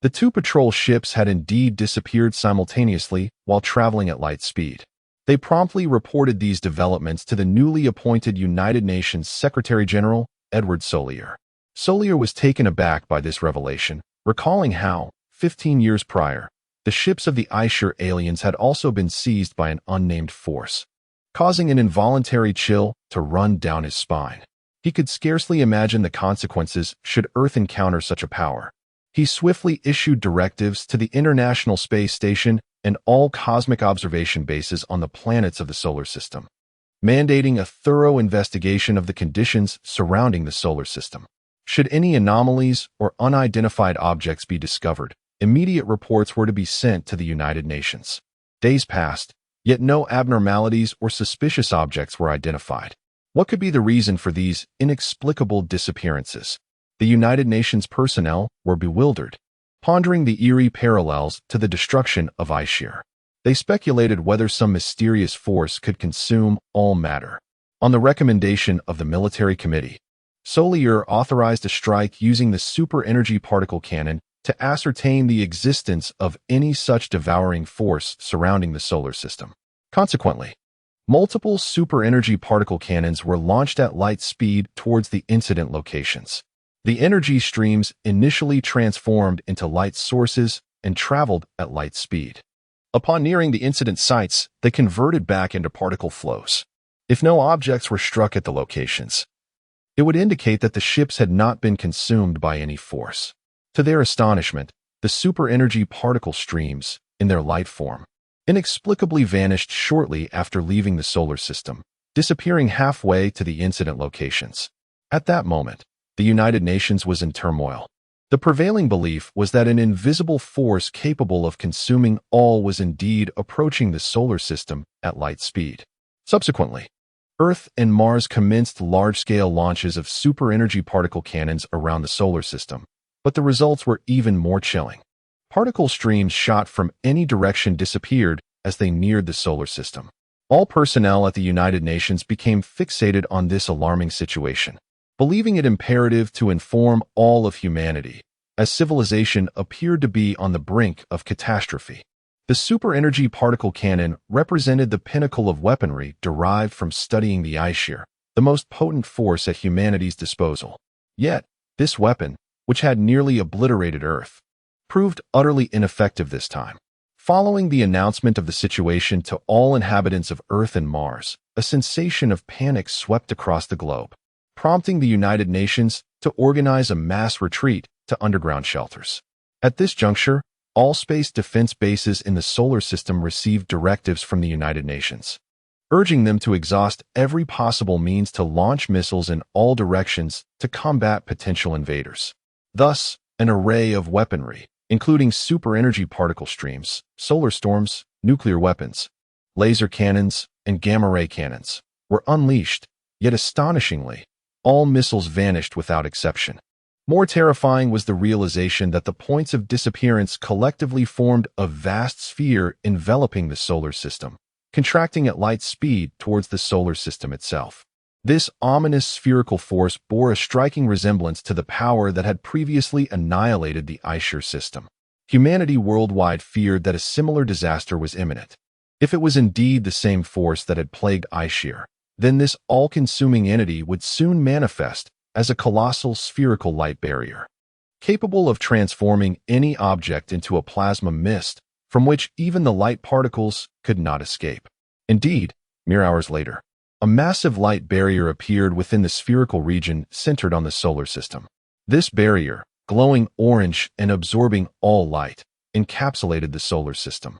The 2 patrol ships had indeed disappeared simultaneously while traveling at light speed. They promptly reported these developments to the newly appointed United Nations Secretary-General, Edward Solier. Solier was taken aback by this revelation, recalling how, 15 years prior, the ships of the Aesir aliens had also been seized by an unnamed force, causing an involuntary chill to run down his spine. He could scarcely imagine the consequences should Earth encounter such a power. He swiftly issued directives to the International Space Station and all cosmic observation bases on the planets of the solar system, mandating a thorough investigation of the conditions surrounding the solar system. Should any anomalies or unidentified objects be discovered, immediate reports were to be sent to the United Nations. Days passed, yet no abnormalities or suspicious objects were identified. What could be the reason for these inexplicable disappearances? The United Nations personnel were bewildered, pondering the eerie parallels to the destruction of Aesir. They speculated whether some mysterious force could consume all matter. On the recommendation of the military committee, Solier authorized a strike using the super-energy particle cannon to ascertain the existence of any such devouring force surrounding the solar system. Consequently, multiple super-energy particle cannons were launched at light speed towards the incident locations. The energy streams initially transformed into light sources and traveled at light speed. Upon nearing the incident sites, they converted back into particle flows. If no objects were struck at the locations, it would indicate that the ships had not been consumed by any force. To their astonishment, the super-energy particle streams, in their light form, inexplicably vanished shortly after leaving the solar system, disappearing halfway to the incident locations. At that moment, the United Nations was in turmoil. The prevailing belief was that an invisible force capable of consuming all was indeed approaching the solar system at light speed. Subsequently, Earth and Mars commenced large-scale launches of super-energy particle cannons around the solar system, but the results were even more chilling. Particle streams shot from any direction disappeared as they neared the solar system. All personnel at the United Nations became fixated on this alarming situation, believing it imperative to inform all of humanity, as civilization appeared to be on the brink of catastrophe. The super-energy particle cannon represented the pinnacle of weaponry derived from studying the ice shear, the most potent force at humanity's disposal. Yet, this weapon, which had nearly obliterated Earth, proved utterly ineffective this time. Following the announcement of the situation to all inhabitants of Earth and Mars, a sensation of panic swept across the globe, prompting the United Nations to organize a mass retreat to underground shelters. At this juncture, all space defense bases in the solar system received directives from the United Nations, urging them to exhaust every possible means to launch missiles in all directions to combat potential invaders. Thus, an array of weaponry, including super-energy particle streams, solar storms, nuclear weapons, laser cannons, and gamma-ray cannons, were unleashed, yet astonishingly, all missiles vanished without exception. More terrifying was the realization that the points of disappearance collectively formed a vast sphere enveloping the solar system, contracting at light speed towards the solar system itself. This ominous spherical force bore a striking resemblance to the power that had previously annihilated the ice shear system. Humanity worldwide feared that a similar disaster was imminent. If it was indeed the same force that had plagued ice shear, then this all-consuming entity would soon manifest as a colossal spherical light barrier, capable of transforming any object into a plasma mist from which even the light particles could not escape. Indeed, mere hours later, a massive light barrier appeared within the spherical region centered on the solar system. This barrier, glowing orange and absorbing all light, encapsulated the solar system,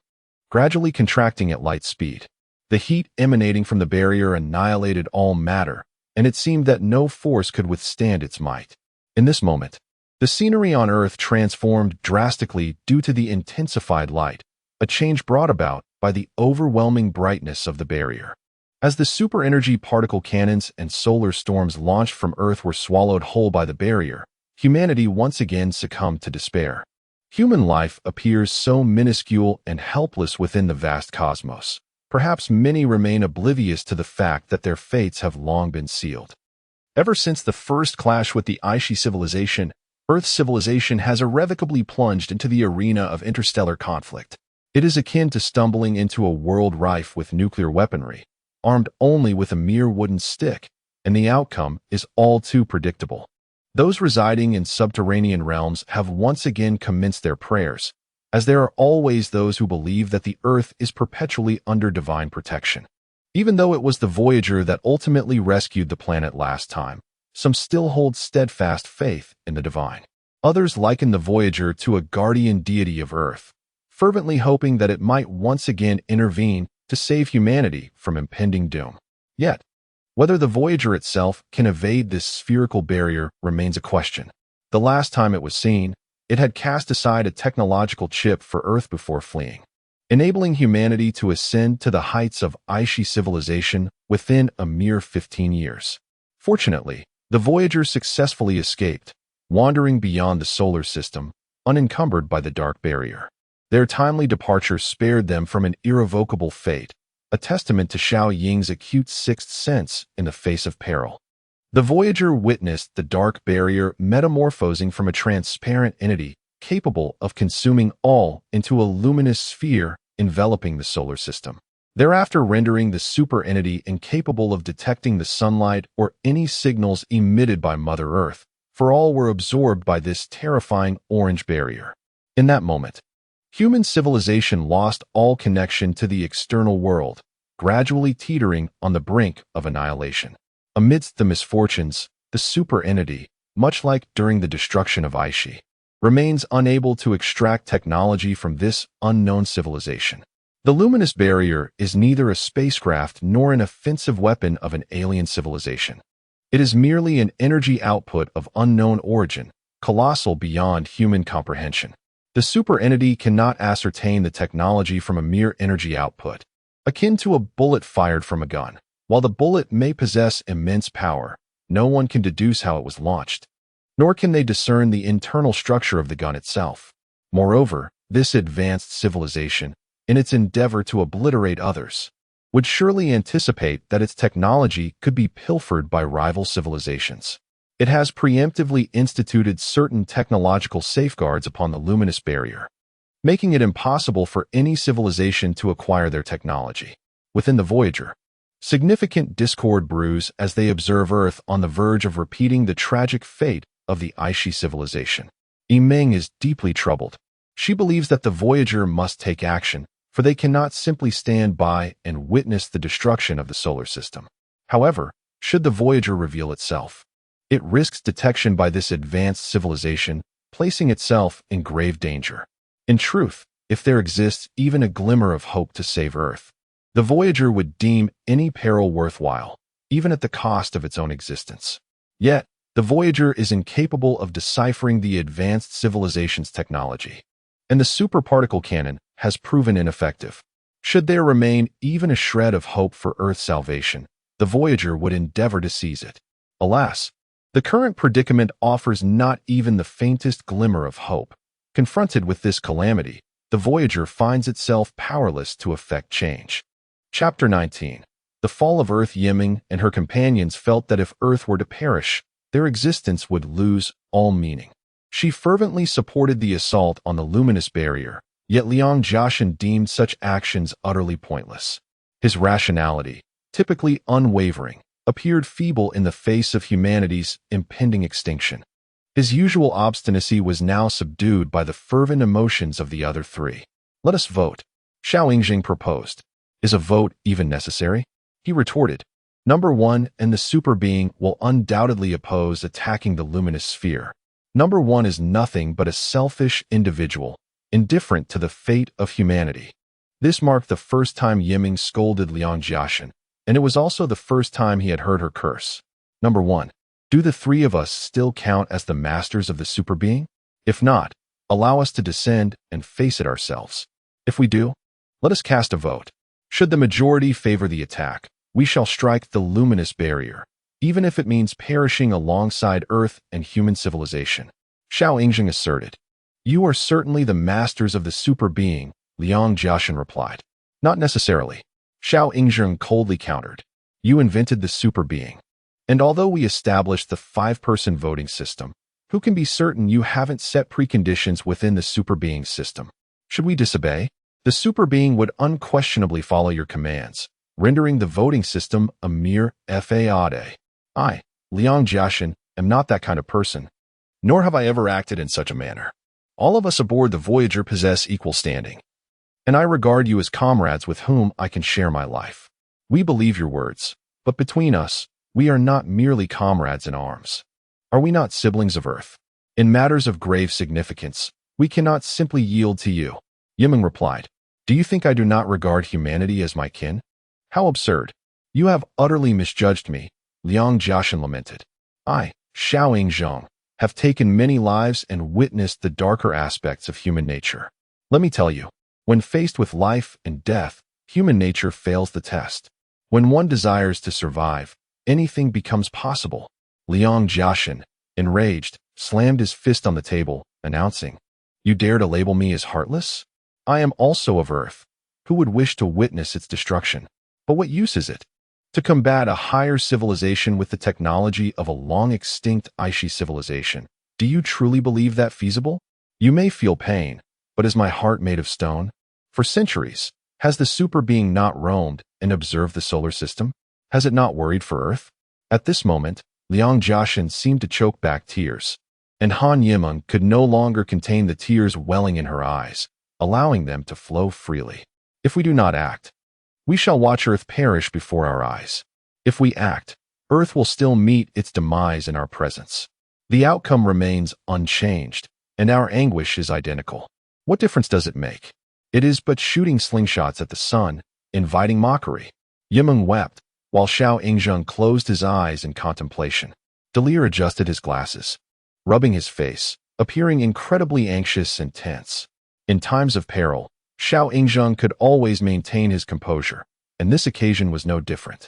gradually contracting at light speed. The heat emanating from the barrier annihilated all matter, and it seemed that no force could withstand its might. In this moment, the scenery on Earth transformed drastically due to the intensified light, a change brought about by the overwhelming brightness of the barrier. As the super-energy particle cannons and solar storms launched from Earth were swallowed whole by the barrier, humanity once again succumbed to despair. Human life appears so minuscule and helpless within the vast cosmos. Perhaps many remain oblivious to the fact that their fates have long been sealed. Ever since the first clash with the Icy civilization, Earth's civilization has irrevocably plunged into the arena of interstellar conflict. It is akin to stumbling into a world rife with nuclear weaponry, armed only with a mere wooden stick, and the outcome is all too predictable. Those residing in subterranean realms have once again commenced their prayers, as there are always those who believe that the Earth is perpetually under divine protection. Even though it was the Voyager that ultimately rescued the planet last time, some still hold steadfast faith in the divine. Others liken the Voyager to a guardian deity of Earth, fervently hoping that it might once again intervene to save humanity from impending doom. Yet, whether the Voyager itself can evade this spherical barrier remains a question. The last time it was seen, it had cast aside a technological chip for Earth before fleeing, enabling humanity to ascend to the heights of Icy civilization within a mere 15 years. Fortunately, the Voyager successfully escaped, wandering beyond the solar system, unencumbered by the dark barrier. Their timely departure spared them from an irrevocable fate, a testament to Xiao Ying's acute sixth sense in the face of peril. The Voyager witnessed the dark barrier metamorphosing from a transparent entity capable of consuming all into a luminous sphere enveloping the solar system, thereafter rendering the super entity incapable of detecting the sunlight or any signals emitted by Mother Earth, for all were absorbed by this terrifying orange barrier. In that moment, human civilization lost all connection to the external world, gradually teetering on the brink of annihilation. Amidst the misfortunes, the super entity, much like during the destruction of Icy, remains unable to extract technology from this unknown civilization. The luminous barrier is neither a spacecraft nor an offensive weapon of an alien civilization. It is merely an energy output of unknown origin, colossal beyond human comprehension. The super entity cannot ascertain the technology from a mere energy output, akin to a bullet fired from a gun. While the bullet may possess immense power, no one can deduce how it was launched, nor can they discern the internal structure of the gun itself. Moreover, this advanced civilization, in its endeavor to obliterate others, would surely anticipate that its technology could be pilfered by rival civilizations. It has preemptively instituted certain technological safeguards upon the luminous barrier, making it impossible for any civilization to acquire their technology. Within the Voyager, significant discord brews as they observe Earth on the verge of repeating the tragic fate of the Aishi civilization. Yimeng is deeply troubled. She believes that the Voyager must take action, for they cannot simply stand by and witness the destruction of the solar system. However, should the Voyager reveal itself, it risks detection by this advanced civilization, placing itself in grave danger. In truth, if there exists even a glimmer of hope to save Earth, the Voyager would deem any peril worthwhile, even at the cost of its own existence. Yet, the Voyager is incapable of deciphering the advanced civilization's technology, and the superparticle cannon has proven ineffective. Should there remain even a shred of hope for Earth's salvation, the Voyager would endeavor to seize it. Alas, the current predicament offers not even the faintest glimmer of hope. Confronted with this calamity, the Voyager finds itself powerless to effect change. Chapter 19. The Fall of Earth. Yimeng and her companions felt that if Earth were to perish, their existence would lose all meaning. She fervently supported the assault on the luminous barrier, yet Liang Jiashan deemed such actions utterly pointless. His rationality, typically unwavering, appeared feeble in the face of humanity's impending extinction. His usual obstinacy was now subdued by the fervent emotions of the other three. "Let us vote," Xiao Yingjing proposed. "Is a vote even necessary?" he retorted. "Number one and the super being will undoubtedly oppose attacking the luminous sphere. Number one is nothing but a selfish individual, indifferent to the fate of humanity." This marked the first time Yimeng scolded Liang Jiashan, and it was also the first time he had heard her curse. "Number one, do the three of us still count as the masters of the super being? If not, allow us to descend and face it ourselves. If we do, let us cast a vote. Should the majority favor the attack, we shall strike the luminous barrier, even if it means perishing alongside Earth and human civilization," Xiao Yingjing asserted. "You are certainly the masters of the super being," Liang Jiashan replied. "Not necessarily," Xiao Yingjing coldly countered. "You invented the super being. And although we established the 5-person voting system, who can be certain you haven't set preconditions within the super being system? Should we disobey, the super being would unquestionably follow your commands, rendering the voting system a mere fade. I, Liang Jiashan, am not that kind of person, nor have I ever acted in such a manner. All of us aboard the Voyager possess equal standing, and I regard you as comrades with whom I can share my life. We believe your words, but between us, we are not merely comrades in arms. Are we not siblings of Earth? In matters of grave significance, we cannot simply yield to you." Yimeng replied. "Do you think I do not regard humanity as my kin? How absurd. You have utterly misjudged me," Liang Jiashan lamented. "I, Xiao Yingjing, have taken many lives and witnessed the darker aspects of human nature. Let me tell you, when faced with life and death, human nature fails the test. When one desires to survive, anything becomes possible." Liang Jiashan, enraged, slammed his fist on the table, announcing, "You dare to label me as heartless? I am also of Earth. Who would wish to witness its destruction? But what use is it? To combat a higher civilization with the technology of a long-extinct Aishi civilization, do you truly believe that feasible? You may feel pain, but is my heart made of stone? For centuries, has the super being not roamed and observed the solar system? Has it not worried for Earth?" At this moment, Liang Jiashan seemed to choke back tears, and Han Yimeng could no longer contain the tears welling in her eyes, allowing them to flow freely. "If we do not act, we shall watch Earth perish before our eyes. If we act, Earth will still meet its demise in our presence. The outcome remains unchanged, and our anguish is identical. What difference does it make? It is but shooting slingshots at the sun, inviting mockery. Yimeng wept, while Xiao Yingzheng closed his eyes in contemplation. Delir adjusted his glasses, rubbing his face, appearing incredibly anxious and tense. In times of peril, Xiao Yingzheng could always maintain his composure, and this occasion was no different.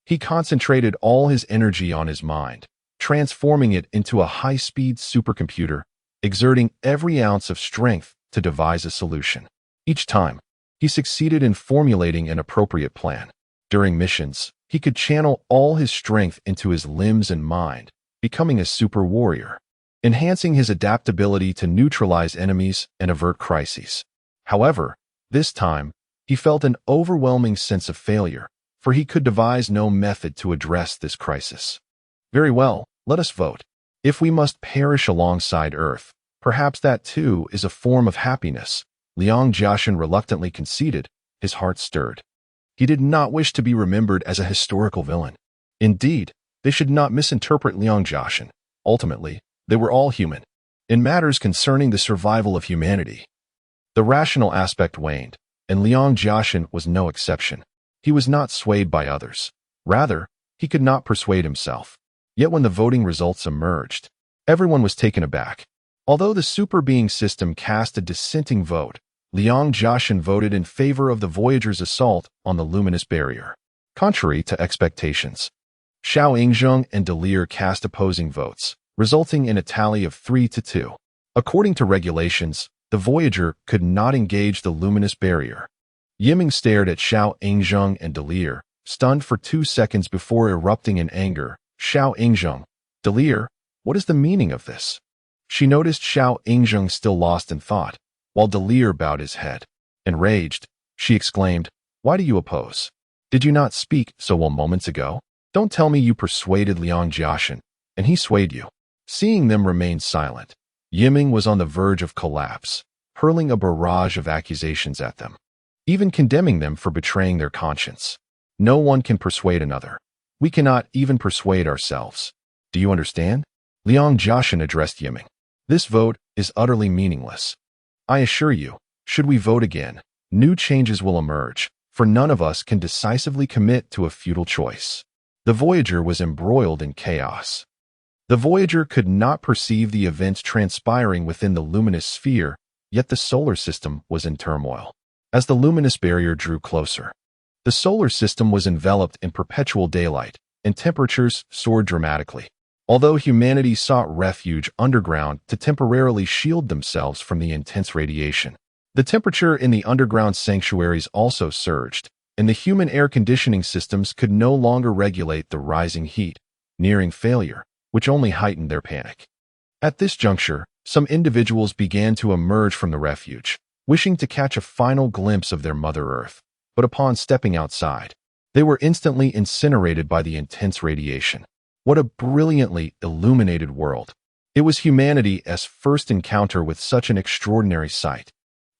He concentrated all his energy on his mind, transforming it into a high-speed supercomputer, exerting every ounce of strength to devise a solution. Each time, he succeeded in formulating an appropriate plan. During missions, he could channel all his strength into his limbs and mind, becoming a super warrior, enhancing his adaptability to neutralize enemies and avert crises. However, this time, he felt an overwhelming sense of failure, for he could devise no method to address this crisis. Very well, let us vote. If we must perish alongside Earth, perhaps that too is a form of happiness. Liang Jiaxin reluctantly conceded, his heart stirred. He did not wish to be remembered as a historical villain. Indeed, they should not misinterpret Liang Jiaxin. Ultimately, they were all human. In matters concerning the survival of humanity, the rational aspect waned, and Liang Jiaxin was no exception. He was not swayed by others. Rather, he could not persuade himself. Yet when the voting results emerged, everyone was taken aback. Although the super being system cast a dissenting vote, Liang Jiaxin voted in favor of the Voyager's assault on the luminous barrier. Contrary to expectations, Xiao Yingzheng and Delir cast opposing votes, resulting in a tally of 3-2. According to regulations, the Voyager could not engage the luminous barrier. Yimeng stared at Xiao Yingzheng and Delir, stunned for 2 seconds before erupting in anger. Xiao Yingzheng, Delir, what is the meaning of this? She noticed Xiao Yingzheng still lost in thought, while Delir bowed his head. Enraged, she exclaimed, "Why do you oppose? Did you not speak so well moments ago? Don't tell me you persuaded Liang Jiaxin, and he swayed you." Seeing them remain silent, Yimeng was on the verge of collapse, hurling a barrage of accusations at them, even condemning them for betraying their conscience. No one can persuade another. We cannot even persuade ourselves. Do you understand? Liang Jiaxin addressed Yimeng. This vote is utterly meaningless. I assure you, should we vote again, new changes will emerge, for none of us can decisively commit to a futile choice. The Voyager was embroiled in chaos. The Voyager could not perceive the events transpiring within the luminous sphere, yet the solar system was in turmoil. As the luminous barrier drew closer, the solar system was enveloped in perpetual daylight, and temperatures soared dramatically. Although humanity sought refuge underground to temporarily shield themselves from the intense radiation, the temperature in the underground sanctuaries also surged, and the human air conditioning systems could no longer regulate the rising heat, nearing failure, which only heightened their panic. At this juncture, some individuals began to emerge from the refuge, wishing to catch a final glimpse of their Mother Earth, but upon stepping outside, they were instantly incinerated by the intense radiation. What a brilliantly illuminated world! It was humanity's first encounter with such an extraordinary sight.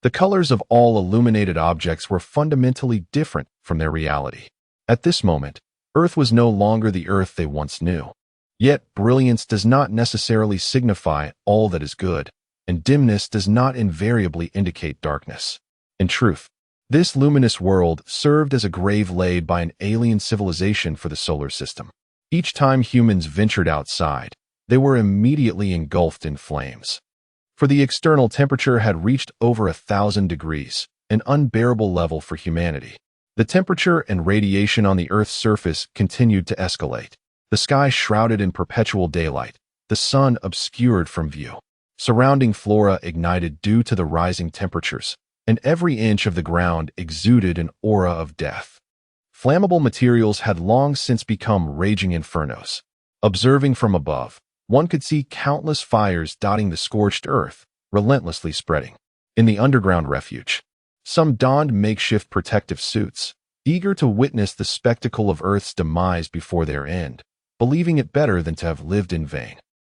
The colors of all illuminated objects were fundamentally different from their reality. At this moment, Earth was no longer the Earth they once knew. Yet, brilliance does not necessarily signify all that is good, and dimness does not invariably indicate darkness. In truth, this luminous world served as a grave laid by an alien civilization for the solar system. Each time humans ventured outside, they were immediately engulfed in flames. For the external temperature had reached over 1,000 degrees, an unbearable level for humanity. The temperature and radiation on the Earth's surface continued to escalate. The sky shrouded in perpetual daylight, the sun obscured from view. Surrounding flora ignited due to the rising temperatures, and every inch of the ground exuded an aura of death. Flammable materials had long since become raging infernos. Observing from above, one could see countless fires dotting the scorched earth, relentlessly spreading. In the underground refuge, some donned makeshift protective suits, eager to witness the spectacle of Earth's demise before their end, believing it better than to have lived in vain.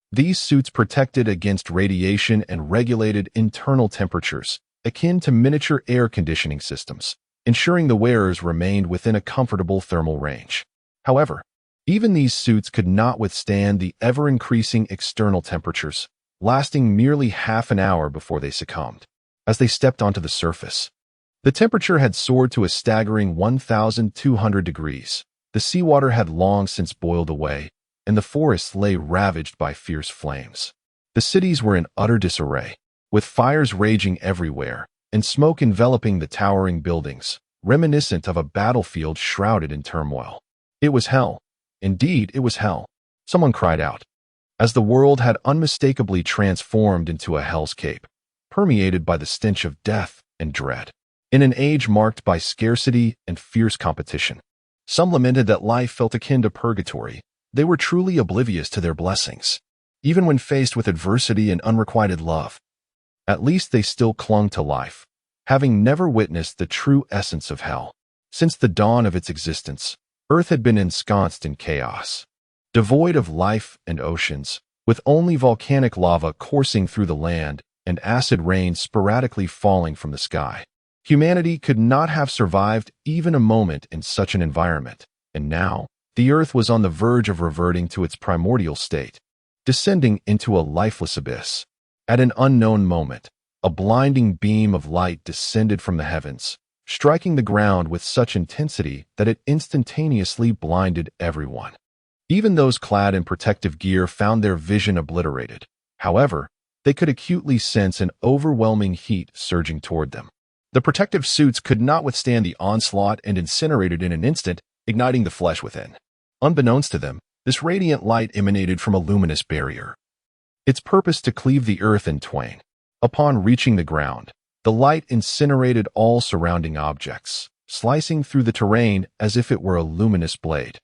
These suits protected against radiation and regulated internal temperatures, akin to miniature air conditioning systems, ensuring the wearers remained within a comfortable thermal range. However, even these suits could not withstand the ever-increasing external temperatures, lasting merely half an hour before they succumbed. As they stepped onto the surface, The temperature had soared to a staggering 1,200 degrees. The seawater had long since boiled away, and the forests lay ravaged by fierce flames. The cities were in utter disarray, with fires raging everywhere and smoke enveloping the towering buildings, reminiscent of a battlefield shrouded in turmoil. It was hell. Indeed, it was hell. Someone cried out, as the world had unmistakably transformed into a hellscape, permeated by the stench of death and dread. In an age marked by scarcity and fierce competition, some lamented that life felt akin to purgatory. They were truly oblivious to their blessings, even when faced with adversity and unrequited love. At least they still clung to life, having never witnessed the true essence of hell. Since the dawn of its existence, Earth had been ensconced in chaos, devoid of life and oceans, with only volcanic lava coursing through the land and acid rain sporadically falling from the sky. Humanity could not have survived even a moment in such an environment, and now, the Earth was on the verge of reverting to its primordial state, descending into a lifeless abyss. At an unknown moment, a blinding beam of light descended from the heavens, striking the ground with such intensity that it instantaneously blinded everyone. Even those clad in protective gear found their vision obliterated. However, they could acutely sense an overwhelming heat surging toward them. The protective suits could not withstand the onslaught and incinerated in an instant, igniting the flesh within. Unbeknownst to them, this radiant light emanated from a luminous barrier, its purpose to cleave the earth in twain. Upon reaching the ground, the light incinerated all surrounding objects, slicing through the terrain as if it were a luminous blade.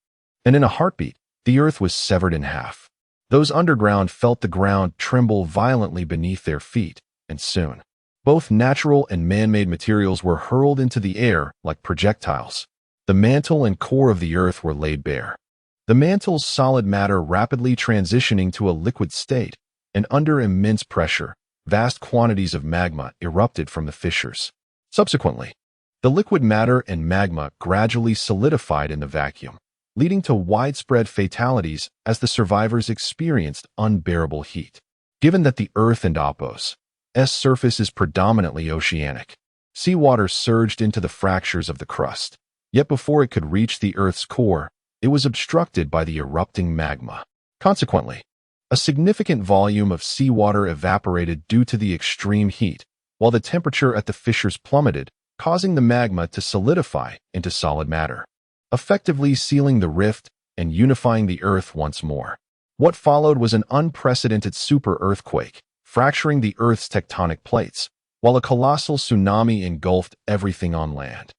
And in a heartbeat, the earth was severed in half. Those underground felt the ground tremble violently beneath their feet, and soon, both natural and man-made materials were hurled into the air like projectiles. The mantle and core of the earth were laid bare, the mantle's solid matter rapidly transitioning to a liquid state, and under immense pressure, vast quantities of magma erupted from the fissures. Subsequently, the liquid matter and magma gradually solidified in the vacuum, leading to widespread fatalities as the survivors experienced unbearable heat. Given that the Earth and Apos' surface is predominantly oceanic, seawater surged into the fractures of the crust. Yet before it could reach the Earth's core, it was obstructed by the erupting magma. Consequently, a significant volume of seawater evaporated due to the extreme heat, while the temperature at the fissures plummeted, causing the magma to solidify into solid matter, effectively sealing the rift and unifying the Earth once more. What followed was an unprecedented super-earthquake, fracturing the Earth's tectonic plates, while a colossal tsunami engulfed everything on land.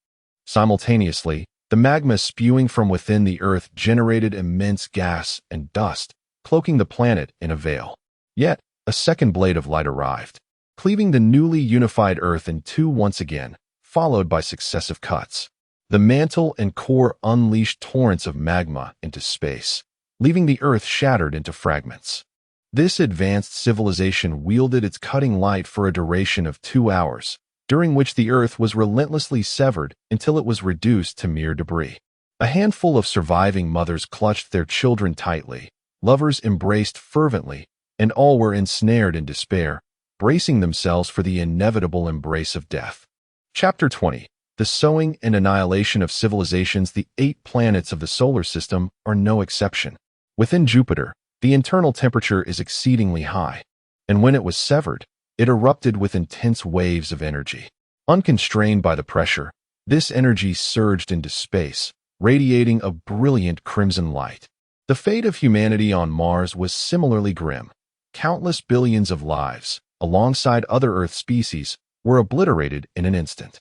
Simultaneously, the magma spewing from within the Earth generated immense gas and dust, cloaking the planet in a veil. Yet, a second blade of light arrived, cleaving the newly unified Earth in two once again, followed by successive cuts. The mantle and core unleashed torrents of magma into space, leaving the Earth shattered into fragments. This advanced civilization wielded its cutting light for a duration of 2 hours, during which the Earth was relentlessly severed until it was reduced to mere debris. A handful of surviving mothers clutched their children tightly, lovers embraced fervently, and all were ensnared in despair, bracing themselves for the inevitable embrace of death. Chapter 20. The Sowing and Annihilation of Civilizations. The 8 planets of the solar system are no exception. Within Jupiter, the internal temperature is exceedingly high, and when it was severed, it erupted with intense waves of energy. Unconstrained by the pressure, this energy surged into space, radiating a brilliant crimson light. The fate of humanity on Mars was similarly grim. Countless billions of lives, alongside other Earth species, were obliterated in an instant.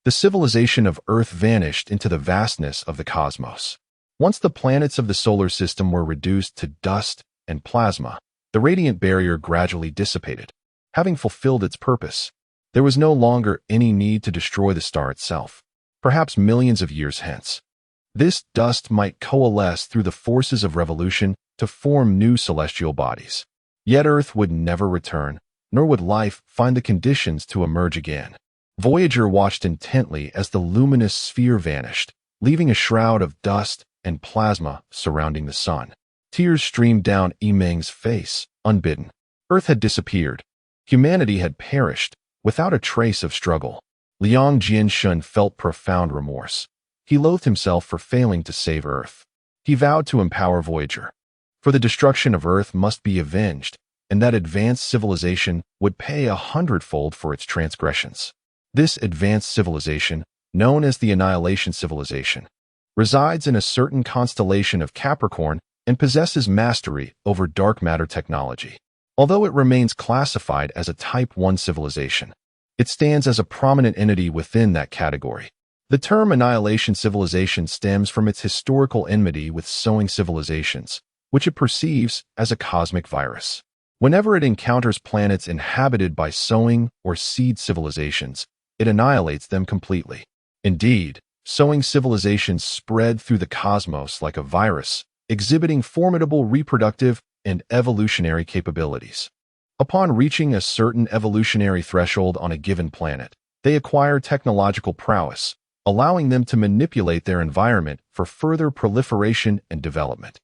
The civilization of Earth vanished into the vastness of the cosmos. Once the planets of the solar system were reduced to dust and plasma, the radiant barrier gradually dissipated. Having fulfilled its purpose, there was no longer any need to destroy the star itself. Perhaps millions of years hence, this dust might coalesce through the forces of revolution to form new celestial bodies. Yet Earth would never return, nor would life find the conditions to emerge again. Voyager watched intently as the luminous sphere vanished, leaving a shroud of dust and plasma surrounding the sun. Tears streamed down Meng's face, unbidden. Earth had disappeared. Humanity had perished, without a trace of struggle. Liang Jianshun felt profound remorse. He loathed himself for failing to save Earth. He vowed to empower Voyager. For the destruction of Earth must be avenged, and that advanced civilization would pay 100-fold for its transgressions. This advanced civilization, known as the Annihilation Civilization, resides in a certain constellation of Capricorn and possesses mastery over dark matter technology. Although it remains classified as a Type 1 civilization, it stands as a prominent entity within that category. The term Annihilation Civilization stems from its historical enmity with sowing civilizations, which it perceives as a cosmic virus. Whenever it encounters planets inhabited by sowing or seed civilizations, it annihilates them completely. Indeed, sowing civilizations spread through the cosmos like a virus, exhibiting formidable reproductive and evolutionary capabilities. Upon reaching a certain evolutionary threshold on a given planet, they acquire technological prowess, allowing them to manipulate their environment for further proliferation and development.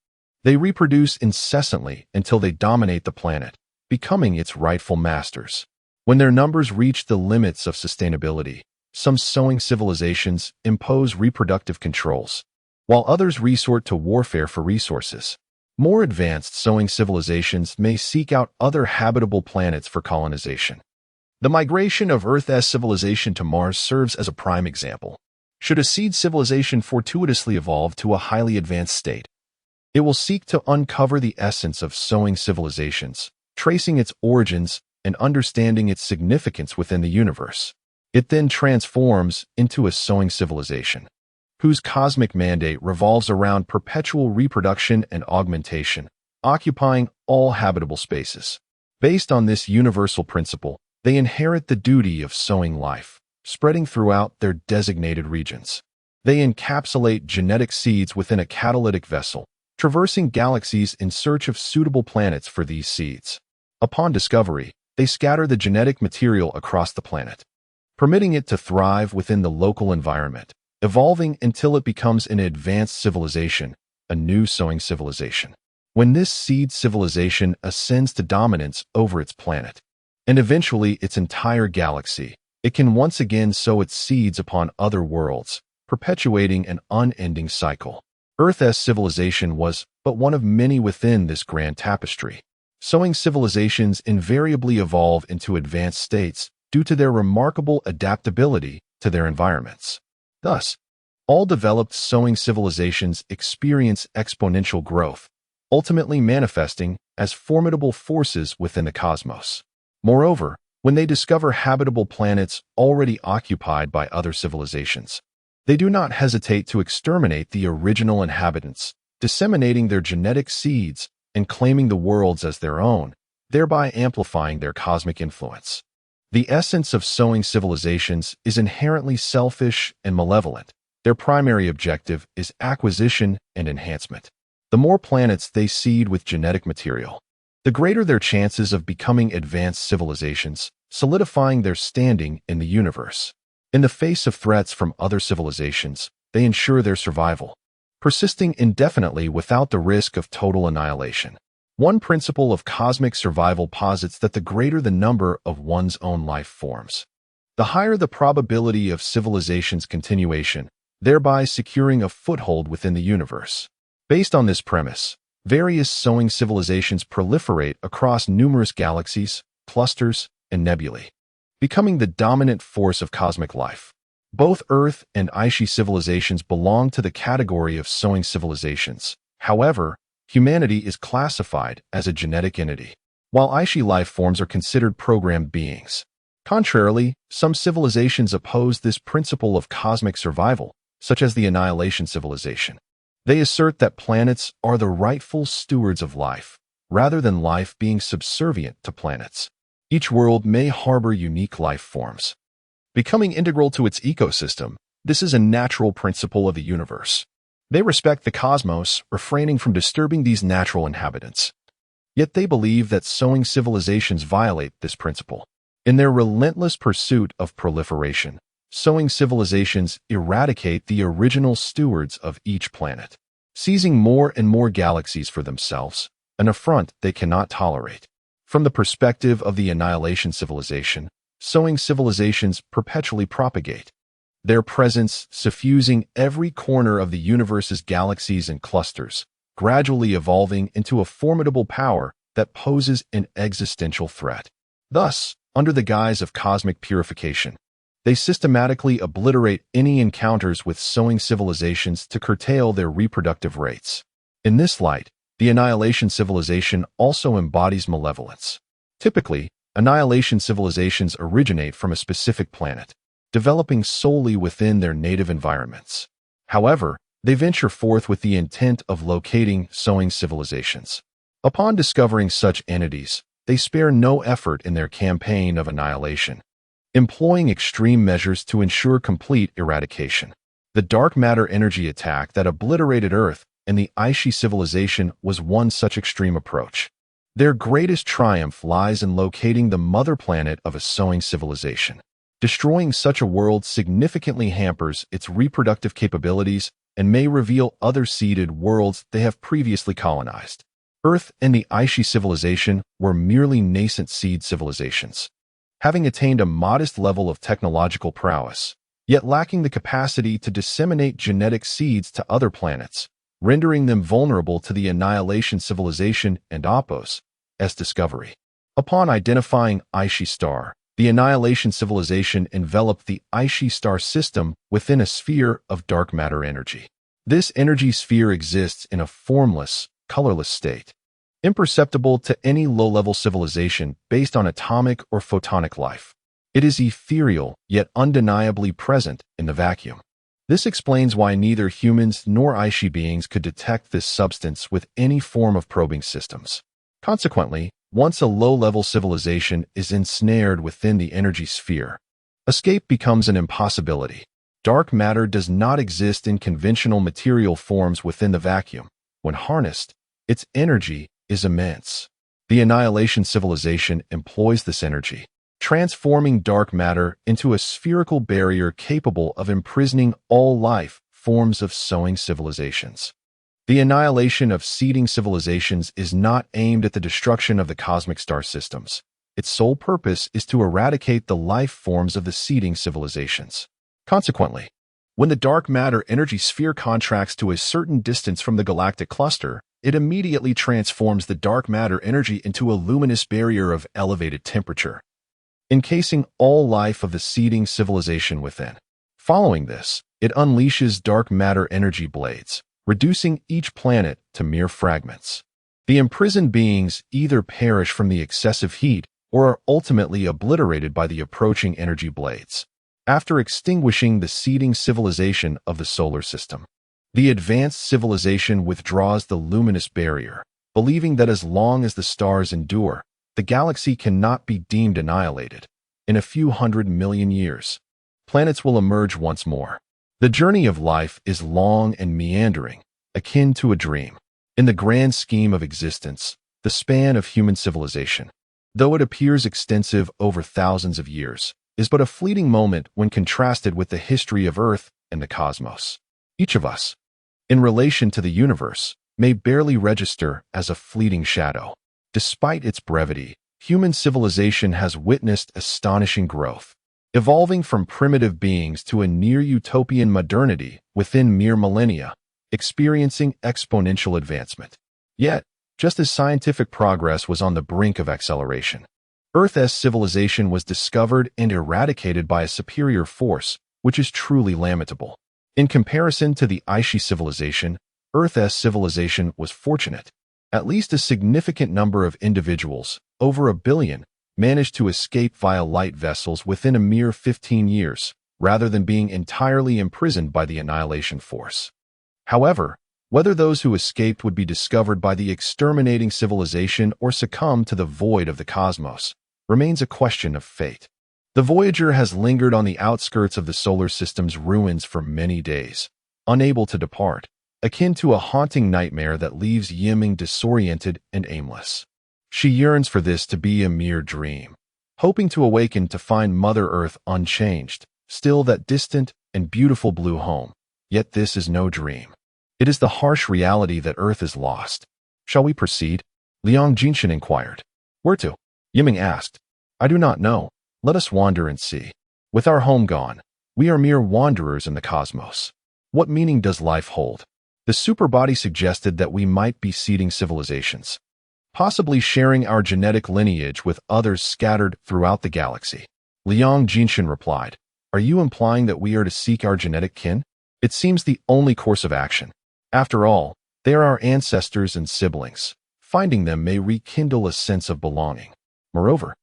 They reproduce incessantly until they dominate the planet, becoming its rightful masters. When their numbers reach the limits of sustainability, some sowing civilizations impose reproductive controls, while others resort to warfare for resources. More advanced sowing civilizations may seek out other habitable planets for colonization. The migration of Earth's civilization to Mars serves as a prime example. Should a seed civilization fortuitously evolve to a highly advanced state, it will seek to uncover the essence of sowing civilizations, tracing its origins and understanding its significance within the universe. It then transforms into a sowing civilization, whose cosmic mandate revolves around perpetual reproduction and augmentation, occupying all habitable spaces. Based on this universal principle, they inherit the duty of sowing life, spreading throughout their designated regions. They encapsulate genetic seeds within a catalytic vessel, traversing galaxies in search of suitable planets for these seeds. Upon discovery, they scatter the genetic material across the planet, permitting it to thrive within the local environment, evolving until it becomes an advanced civilization, a new sowing civilization. When this seed civilization ascends to dominance over its planet, and eventually its entire galaxy, it can once again sow its seeds upon other worlds, perpetuating an unending cycle. Earth's civilization was but one of many within this grand tapestry. Sowing civilizations invariably evolve into advanced states due to their remarkable adaptability to their environments. Thus, all developed sowing civilizations experience exponential growth, ultimately manifesting as formidable forces within the cosmos. Moreover, when they discover habitable planets already occupied by other civilizations, they do not hesitate to exterminate the original inhabitants, disseminating their genetic seeds and claiming the worlds as their own, thereby amplifying their cosmic influence. The essence of sowing civilizations is inherently selfish and malevolent. Their primary objective is acquisition and enhancement. The more planets they seed with genetic material, the greater their chances of becoming advanced civilizations, solidifying their standing in the universe. In the face of threats from other civilizations, they ensure their survival, persisting indefinitely without the risk of total annihilation. One principle of cosmic survival posits that the greater the number of one's own life forms, the higher the probability of civilization's continuation, thereby securing a foothold within the universe. Based on this premise, various sowing civilizations proliferate across numerous galaxies, clusters, and nebulae, becoming the dominant force of cosmic life. Both Earth and Aishi civilizations belong to the category of sowing civilizations. However, humanity is classified as a genetic entity, while Aishi life forms are considered programmed beings. Contrarily, some civilizations oppose this principle of cosmic survival, such as the Annihilation Civilization. They assert that planets are the rightful stewards of life, rather than life being subservient to planets. Each world may harbor unique life forms, becoming integral to its ecosystem. This is a natural principle of the universe. They respect the cosmos, refraining from disturbing these natural inhabitants. Yet they believe that sowing civilizations violate this principle. In their relentless pursuit of proliferation, sowing civilizations eradicate the original stewards of each planet, seizing more and more galaxies for themselves, an affront they cannot tolerate. From the perspective of the Annihilation Civilization, sowing civilizations perpetually propagate, their presence suffusing every corner of the universe's galaxies and clusters, gradually evolving into a formidable power that poses an existential threat. Thus, under the guise of cosmic purification, they systematically obliterate any encounters with sowing civilizations to curtail their reproductive rates. In this light, the annihilation civilization also embodies malevolence. Typically, annihilation civilizations originate from a specific planet, developing solely within their native environments. However, they venture forth with the intent of locating sowing civilizations. Upon discovering such entities, they spare no effort in their campaign of annihilation, employing extreme measures to ensure complete eradication. The dark matter energy attack that obliterated Earth and the Aishi civilization was one such extreme approach. Their greatest triumph lies in locating the mother planet of a sowing civilization. Destroying such a world significantly hampers its reproductive capabilities and may reveal other seeded worlds they have previously colonized. Earth and the Aishi civilization were merely nascent seed civilizations, having attained a modest level of technological prowess, yet lacking the capacity to disseminate genetic seeds to other planets, rendering them vulnerable to the annihilation civilization and Opos S discovery. Upon identifying Aishi star, the annihilation civilization enveloped the Aishi star system within a sphere of dark matter energy. This energy sphere exists in a formless, colorless state, imperceptible to any low-level civilization based on atomic or photonic life. It is ethereal, yet undeniably present in the vacuum. This explains why neither humans nor Aishi beings could detect this substance with any form of probing systems. Consequently, once a low-level civilization is ensnared within the energy sphere, escape becomes an impossibility. Dark matter does not exist in conventional material forms within the vacuum. When harnessed, its energy is immense. The annihilation civilization employs this energy, transforming dark matter into a spherical barrier capable of imprisoning all life forms of sowing civilizations. The annihilation of seeding civilizations is not aimed at the destruction of the cosmic star systems. Its sole purpose is to eradicate the life forms of the seeding civilizations. Consequently, when the dark matter energy sphere contracts to a certain distance from the galactic cluster, it immediately transforms the dark matter energy into a luminous barrier of elevated temperature, encasing all life of the seeding civilization within. Following this, it unleashes dark matter energy blades, reducing each planet to mere fragments. The imprisoned beings either perish from the excessive heat or are ultimately obliterated by the approaching energy blades. After extinguishing the seeding civilization of the solar system, the advanced civilization withdraws the luminous barrier, believing that as long as the stars endure, the galaxy cannot be deemed annihilated. In a few 100 million years, planets will emerge once more. The journey of life is long and meandering, akin to a dream. In the grand scheme of existence, the span of human civilization, though it appears extensive over thousands of years, is but a fleeting moment when contrasted with the history of Earth and the cosmos. Each of us, in relation to the universe, may barely register as a fleeting shadow. Despite its brevity, human civilization has witnessed astonishing growth, evolving from primitive beings to a near-utopian modernity within mere millennia, experiencing exponential advancement. Yet, just as scientific progress was on the brink of acceleration, Earth's civilization was discovered and eradicated by a superior force, which is truly lamentable. In comparison to the Aishi civilization, Earth's civilization was fortunate. At least a significant number of individuals, over 1 billion, managed to escape via light vessels within a mere 15 years, rather than being entirely imprisoned by the annihilation force. However, whether those who escaped would be discovered by the exterminating civilization or succumb to the void of the cosmos remains a question of fate. The Voyager has lingered on the outskirts of the solar system's ruins for many days, unable to depart, akin to a haunting nightmare that leaves Yiming disoriented and aimless. She yearns for this to be a mere dream, hoping to awaken to find Mother Earth unchanged, still that distant and beautiful blue home. Yet this is no dream. It is the harsh reality that Earth is lost. Shall we proceed? Liang Jinshin inquired. Where to? Yiming asked. I do not know. Let us wander and see. With our home gone, we are mere wanderers in the cosmos. What meaning does life hold? The superbody suggested that we might be seeding civilizations, possibly sharing our genetic lineage with others scattered throughout the galaxy. Liang Jinshin replied, "Are you implying that we are to seek our genetic kin? It seems the only course of action. After all, they are our ancestors and siblings. Finding them may rekindle a sense of belonging. Moreover,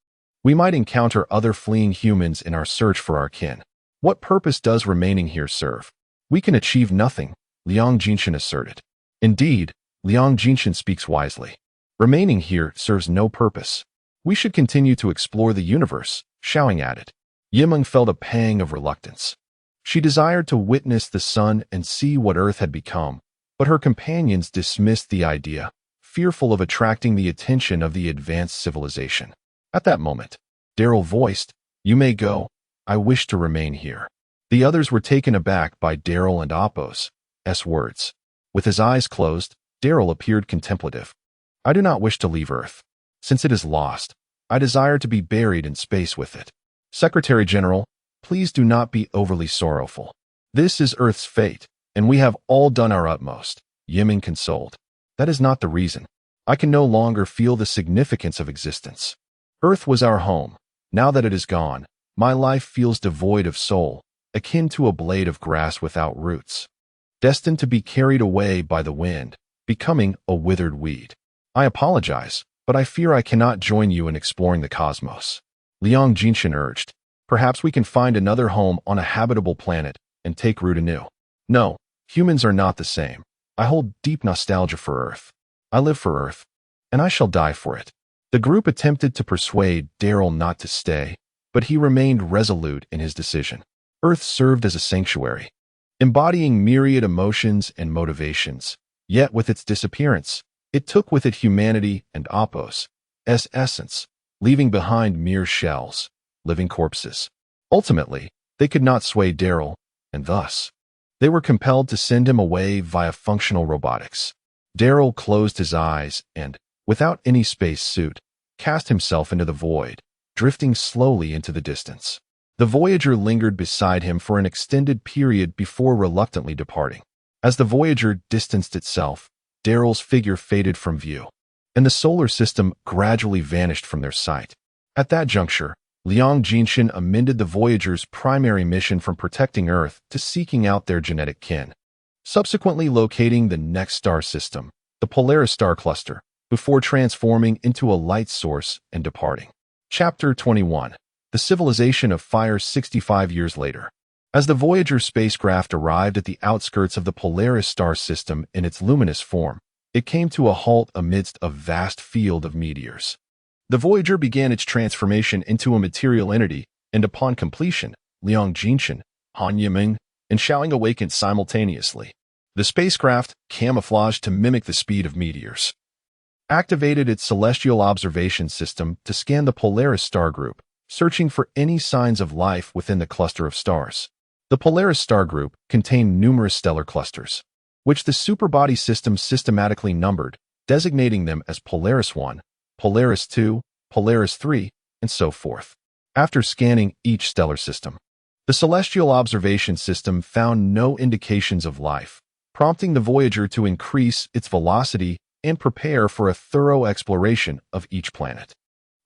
we might encounter other fleeing humans in our search for our kin. What purpose does remaining here serve? We can achieve nothing," Liang Jinshin asserted. Indeed, Liang Jinshin speaks wisely. Remaining here serves no purpose. We should continue to explore the universe, Xiaoying added. Yimeng felt a pang of reluctance. She desired to witness the sun and see what Earth had become, but her companions dismissed the idea, fearful of attracting the attention of the advanced civilization. At that moment, Daryl voiced, "You may go. I wish to remain here." The others were taken aback by Daryl and Appo's words. With his eyes closed, Daryl appeared contemplative. "I do not wish to leave Earth. Since it is lost, I desire to be buried in space with it. Secretary General, please do not be overly sorrowful. This is Earth's fate, and we have all done our utmost," Yiming consoled. "That is not the reason. I can no longer feel the significance of existence. Earth was our home. Now that it is gone, my life feels devoid of soul, akin to a blade of grass without roots, destined to be carried away by the wind, becoming a withered weed. I apologize, but I fear I cannot join you in exploring the cosmos," Liang Jinshin urged. "Perhaps we can find another home on a habitable planet and take root anew." "No, humans are not the same. I hold deep nostalgia for Earth. I live for Earth, and I shall die for it." The group attempted to persuade Daryl not to stay, but he remained resolute in his decision. Earth served as a sanctuary, embodying myriad emotions and motivations. Yet with its disappearance, it took with it humanity and Appo's essence, leaving behind mere shells, living corpses. Ultimately, they could not sway Daryl, and thus, they were compelled to send him away via functional robotics. Daryl closed his eyes and, without any space suit, cast himself into the void, drifting slowly into the distance. The Voyager lingered beside him for an extended period before reluctantly departing. As the Voyager distanced itself, Daryl's figure faded from view, and the solar system gradually vanished from their sight. At that juncture, Liang Jinshin amended the Voyager's primary mission from protecting Earth to seeking out their genetic kin, subsequently locating the next star system, the Polaris star cluster, before transforming into a light source and departing. Chapter 21. The Civilization of Fire 65 years later. As the Voyager spacecraft arrived at the outskirts of the Polaris star system in its luminous form, it came to a halt amidst a vast field of meteors. The Voyager began its transformation into a material entity, and upon completion, Liang Jinshin, Han Yiming, and Xiaoying awakened simultaneously. The spacecraft, camouflaged to mimic the speed of meteors, activated its celestial observation system to scan the Polaris star group, searching for any signs of life within the cluster of stars. The Polaris star group contained numerous stellar clusters, which the superbody system systematically numbered, designating them as Polaris 1, Polaris 2, Polaris 3, and so forth. After scanning each stellar system, the celestial observation system found no indications of life, prompting the Voyager to increase its velocity and prepare for a thorough exploration of each planet.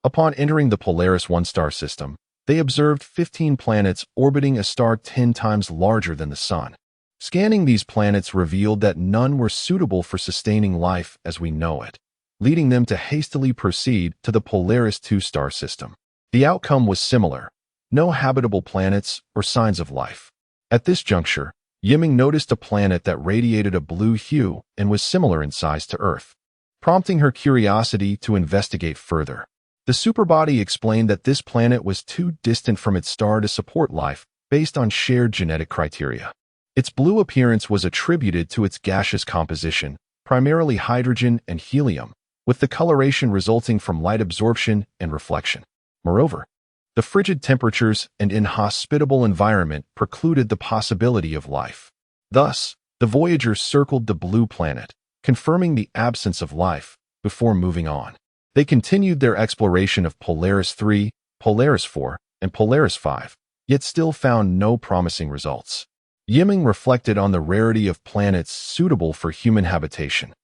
Upon entering the Polaris 1 star system, they observed 15 planets orbiting a star 10 times larger than the Sun. Scanning these planets revealed that none were suitable for sustaining life as we know it, leading them to hastily proceed to the Polaris 2 star system. The outcome was similar: no habitable planets or signs of life. At this juncture, Yiming noticed a planet that radiated a blue hue and was similar in size to Earth, prompting her curiosity to investigate further. The superbody explained that this planet was too distant from its star to support life based on shared genetic criteria. Its blue appearance was attributed to its gaseous composition, primarily hydrogen and helium, with the coloration resulting from light absorption and reflection. Moreover, the frigid temperatures and inhospitable environment precluded the possibility of life. Thus, the Voyager circled the blue planet, confirming the absence of life, before moving on. They continued their exploration of Polaris 3, Polaris 4, and Polaris 5, yet still found no promising results. Yiming reflected on the rarity of planets suitable for human habitation,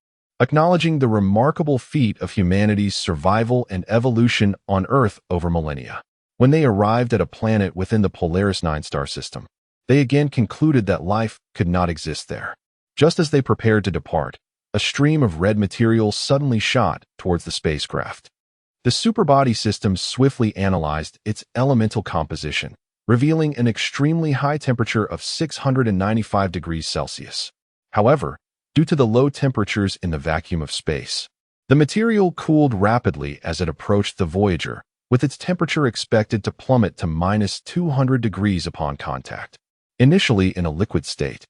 acknowledging the remarkable feat of humanity's survival and evolution on Earth over millennia. When they arrived at a planet within the Polaris 9 star system, they again concluded that life could not exist there. Just as they prepared to depart, a stream of red material suddenly shot towards the spacecraft. The superbody system swiftly analyzed its elemental composition, revealing an extremely high temperature of 695 degrees Celsius. However, due to the low temperatures in the vacuum of space, the material cooled rapidly as it approached the Voyager, with its temperature expected to plummet to -200 degrees upon contact. Initially in a liquid state,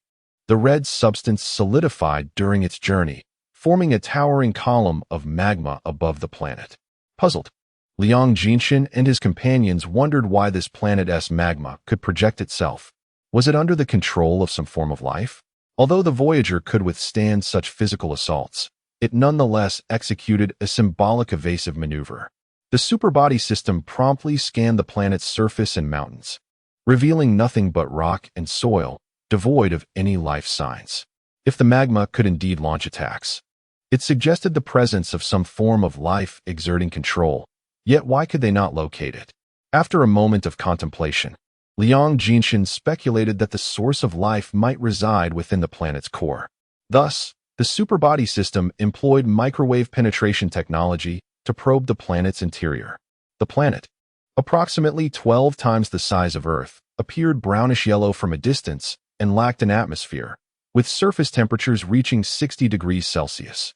the red substance solidified during its journey, forming a towering column of magma above the planet. Puzzled, Liang Jinshin and his companions wondered why this planet's magma could project itself. Was it under the control of some form of life? Although the Voyager could withstand such physical assaults, it nonetheless executed a symbolic evasive maneuver. The superbody system promptly scanned the planet's surface and mountains, revealing nothing but rock and soil, devoid of any life signs. If the magma could indeed launch attacks, it suggested the presence of some form of life exerting control. Yet why could they not locate it? After a moment of contemplation, Liang Jinshin speculated that the source of life might reside within the planet's core. Thus, the superbody system employed microwave penetration technology to probe the planet's interior. The planet, approximately 12 times the size of Earth, appeared brownish-yellow from a distance and lacked an atmosphere, with surface temperatures reaching 60 degrees Celsius.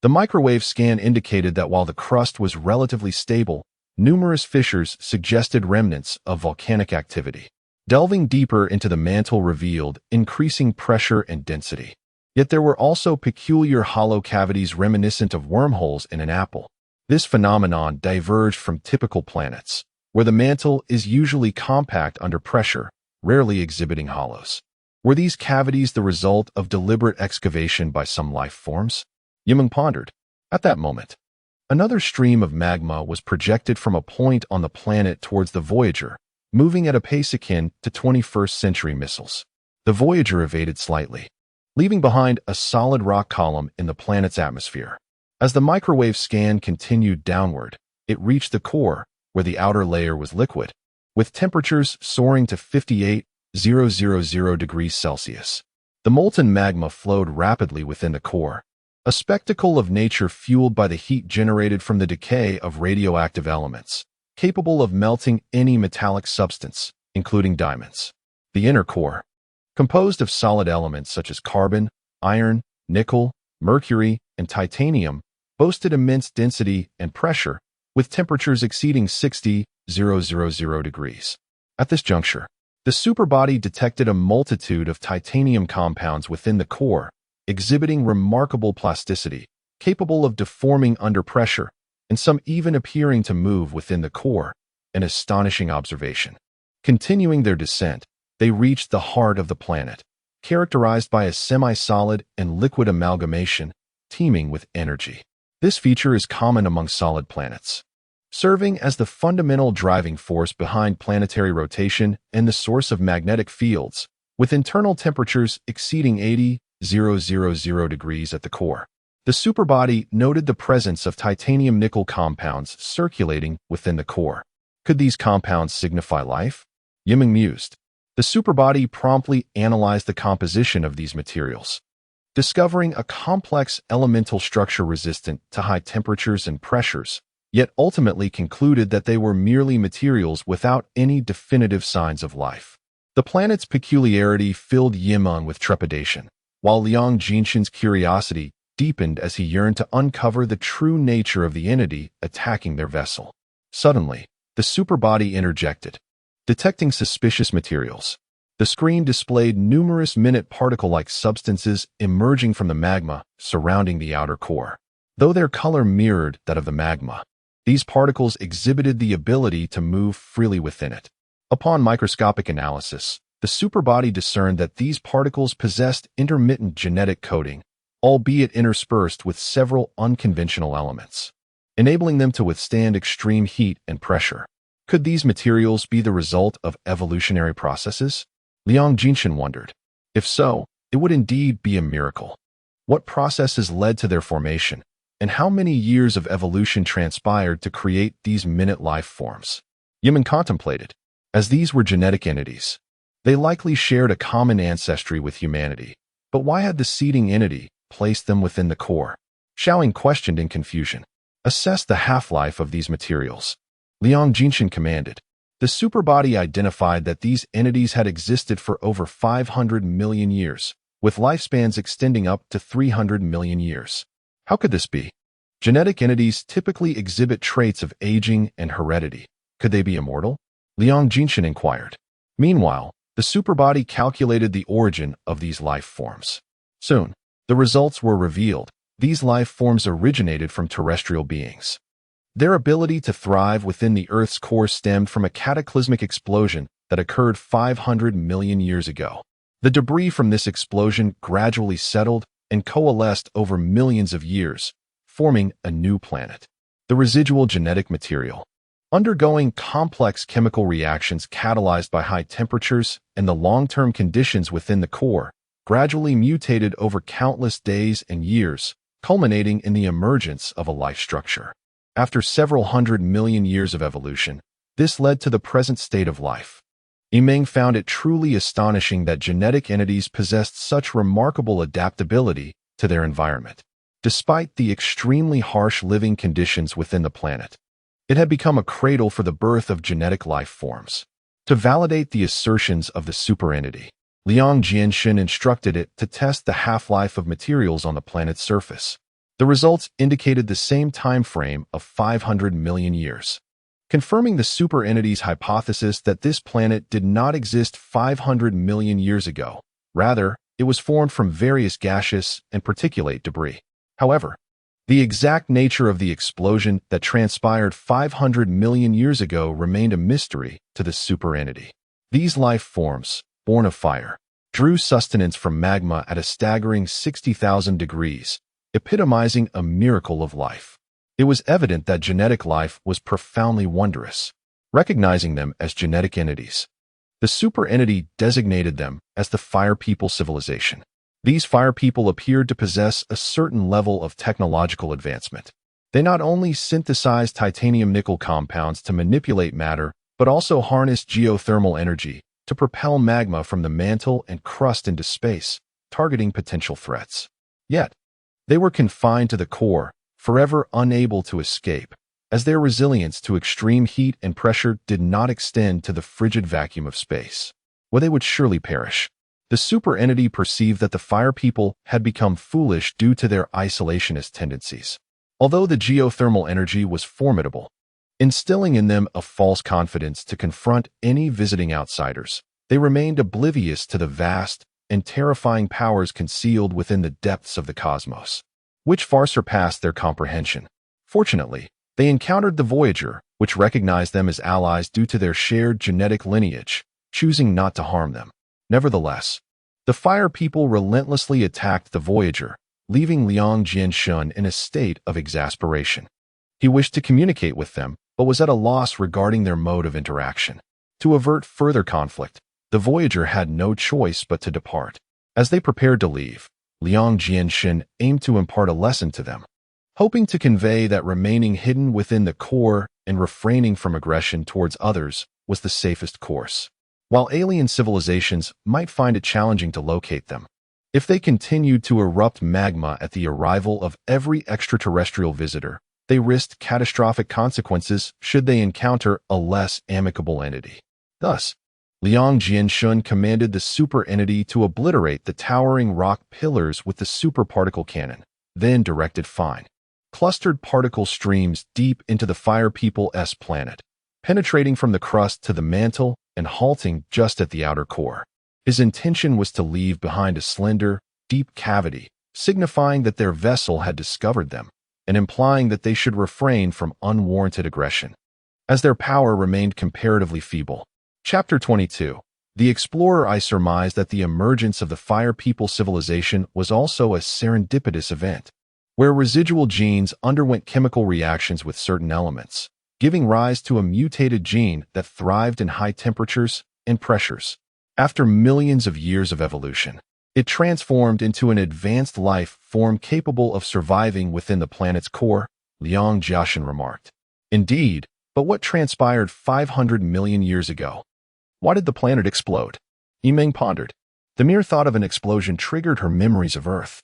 The microwave scan indicated that while the crust was relatively stable, numerous fissures suggested remnants of volcanic activity. Delving deeper into the mantle revealed increasing pressure and density. Yet there were also peculiar hollow cavities reminiscent of wormholes in an apple. This phenomenon diverged from typical planets, where the mantle is usually compact under pressure, rarely exhibiting hollows. Were these cavities the result of deliberate excavation by some life forms? Yiming pondered. At that moment, another stream of magma was projected from a point on the planet towards the Voyager, moving at a pace akin to 21st century missiles. The Voyager evaded slightly, leaving behind a solid rock column in the planet's atmosphere. As the microwave scan continued downward, it reached the core, where the outer layer was liquid, with temperatures soaring to 58,000 degrees Celsius. The molten magma flowed rapidly within the core, a spectacle of nature fueled by the heat generated from the decay of radioactive elements, capable of melting any metallic substance, including diamonds. The inner core, composed of solid elements such as carbon, iron, nickel, mercury, and titanium, boasted immense density and pressure, with temperatures exceeding 60,000 degrees. At this juncture, the superbody detected a multitude of titanium compounds within the core, exhibiting remarkable plasticity, capable of deforming under pressure, and some even appearing to move within the core, an astonishing observation. Continuing their descent, they reached the heart of the planet, characterized by a semi-solid and liquid amalgamation teeming with energy. This feature is common among solid planets, serving as the fundamental driving force behind planetary rotation and the source of magnetic fields, with internal temperatures exceeding 80,000 degrees at the core. The superbody noted the presence of titanium-nickel compounds circulating within the core. Could these compounds signify life? Yiming mused. The superbody promptly analyzed the composition of these materials, discovering a complex elemental structure resistant to high temperatures and pressures, yet ultimately concluded that they were merely materials without any definitive signs of life. The planet's peculiarity filled Yiming with trepidation, while Liang Jinshin's curiosity deepened as he yearned to uncover the true nature of the entity attacking their vessel. Suddenly, the superbody interjected, detecting suspicious materials. The screen displayed numerous minute particle-like substances emerging from the magma surrounding the outer core. Though their color mirrored that of the magma, these particles exhibited the ability to move freely within it. Upon microscopic analysis, the superbody discerned that these particles possessed intermittent genetic coding, albeit interspersed with several unconventional elements, enabling them to withstand extreme heat and pressure. Could these materials be the result of evolutionary processes? Liang Jinshan wondered. If so, it would indeed be a miracle. What processes led to their formation, and how many years of evolution transpired to create these minute life forms? Yimin contemplated. As these were genetic entities, they likely shared a common ancestry with humanity. But why had the seeding entity placed them within the core? Xiaoying questioned in confusion. Assess the half-life of these materials. Liang Jinshan commanded. The superbody identified that these entities had existed for over 500 million years, with lifespans extending up to 300 million years. How could this be? Genetic entities typically exhibit traits of aging and heredity. Could they be immortal? Liang Jinshan inquired. Meanwhile, the superbody calculated the origin of these life forms. Soon, the results were revealed. These life forms originated from terrestrial beings. Their ability to thrive within the Earth's core stemmed from a cataclysmic explosion that occurred 500 million years ago. The debris from this explosion gradually settled and coalesced over millions of years, forming a new planet. The residual genetic material, undergoing complex chemical reactions catalyzed by high temperatures and the long-term conditions within the core, gradually mutated over countless days and years, culminating in the emergence of a life structure. After several 100 million years of evolution, this led to the present state of life. Yimeng found it truly astonishing that genetic entities possessed such remarkable adaptability to their environment. Despite the extremely harsh living conditions within the planet, it had become a cradle for the birth of genetic life forms. To validate the assertions of the superentity, Liang Jinshan instructed it to test the half-life of materials on the planet's surface. The results indicated the same time frame of 500 million years, confirming the superentity's hypothesis that this planet did not exist 500 million years ago. Rather, it was formed from various gaseous and particulate debris. However, the exact nature of the explosion that transpired 500 million years ago remained a mystery to the superentity. These life forms, born of fire, drew sustenance from magma at a staggering 60,000 degrees, epitomizing a miracle of life. It was evident that genetic life was profoundly wondrous. Recognizing them as genetic entities, the superentity designated them as the Fire People Civilization. These Fire People appeared to possess a certain level of technological advancement. They not only synthesized titanium-nickel compounds to manipulate matter, but also harnessed geothermal energy to propel magma from the mantle and crust into space, targeting potential threats. Yet, they were confined to the core, forever unable to escape, as their resilience to extreme heat and pressure did not extend to the frigid vacuum of space, where they would surely perish. The superentity perceived that the Fire People had become foolish due to their isolationist tendencies. Although the geothermal energy was formidable, instilling in them a false confidence to confront any visiting outsiders, they remained oblivious to the vast and terrifying powers concealed within the depths of the cosmos, which far surpassed their comprehension. Fortunately, they encountered the Voyager, which recognized them as allies due to their shared genetic lineage, choosing not to harm them. Nevertheless, the Fire People relentlessly attacked the Voyager, leaving Liang Jinshan in a state of exasperation. He wished to communicate with them, but was at a loss regarding their mode of interaction. To avert further conflict, the Voyager had no choice but to depart. As they prepared to leave, Liang Jinshan aimed to impart a lesson to them, hoping to convey that remaining hidden within the core and refraining from aggression towards others was the safest course. While alien civilizations might find it challenging to locate them, if they continued to erupt magma at the arrival of every extraterrestrial visitor, they risked catastrophic consequences should they encounter a less amicable entity. Thus, Liang Jinshan commanded the superentity to obliterate the towering rock pillars with the superparticle cannon, then directed fine, clustered particle streams deep into the Fire People's planet, penetrating from the crust to the mantle and halting just at the outer core. His intention was to leave behind a slender, deep cavity, signifying that their vessel had discovered them, and implying that they should refrain from unwarranted aggression, as their power remained comparatively feeble. Chapter 22. The explorer surmised that the emergence of the Fire People civilization was also a serendipitous event, where residual genes underwent chemical reactions with certain elements, giving rise to a mutated gene that thrived in high temperatures and pressures. After millions of years of evolution, it transformed into an advanced life form capable of surviving within the planet's core, Liang Jiaxin remarked. Indeed, but what transpired 500 million years ago? Why did the planet explode? Yimeng pondered. The mere thought of an explosion triggered her memories of Earth.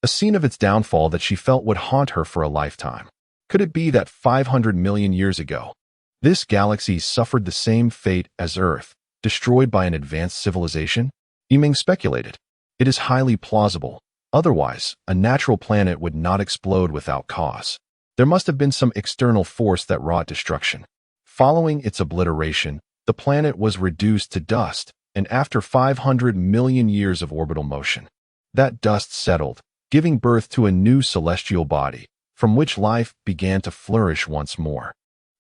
A scene of its downfall that she felt would haunt her for a lifetime. Could it be that 500 million years ago, this galaxy suffered the same fate as Earth, destroyed by an advanced civilization? Yimeng speculated. It is highly plausible. Otherwise, a natural planet would not explode without cause. There must have been some external force that wrought destruction. Following its obliteration, the planet was reduced to dust, and after 500 million years of orbital motion, that dust settled, giving birth to a new celestial body, from which life began to flourish once more.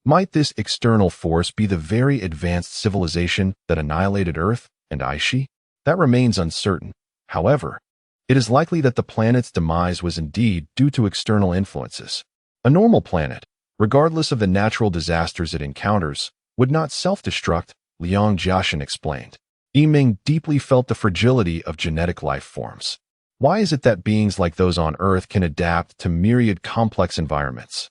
Might this external force be the very advanced civilization that annihilated Earth and Aishi? That remains uncertain. However, it is likely that the planet's demise was indeed due to external influences. A normal planet, regardless of the natural disasters it encounters, would not self-destruct, Liang Jiaxin explained. Yimeng deeply felt the fragility of genetic life forms. Why is it that beings like those on Earth can adapt to myriad complex environments,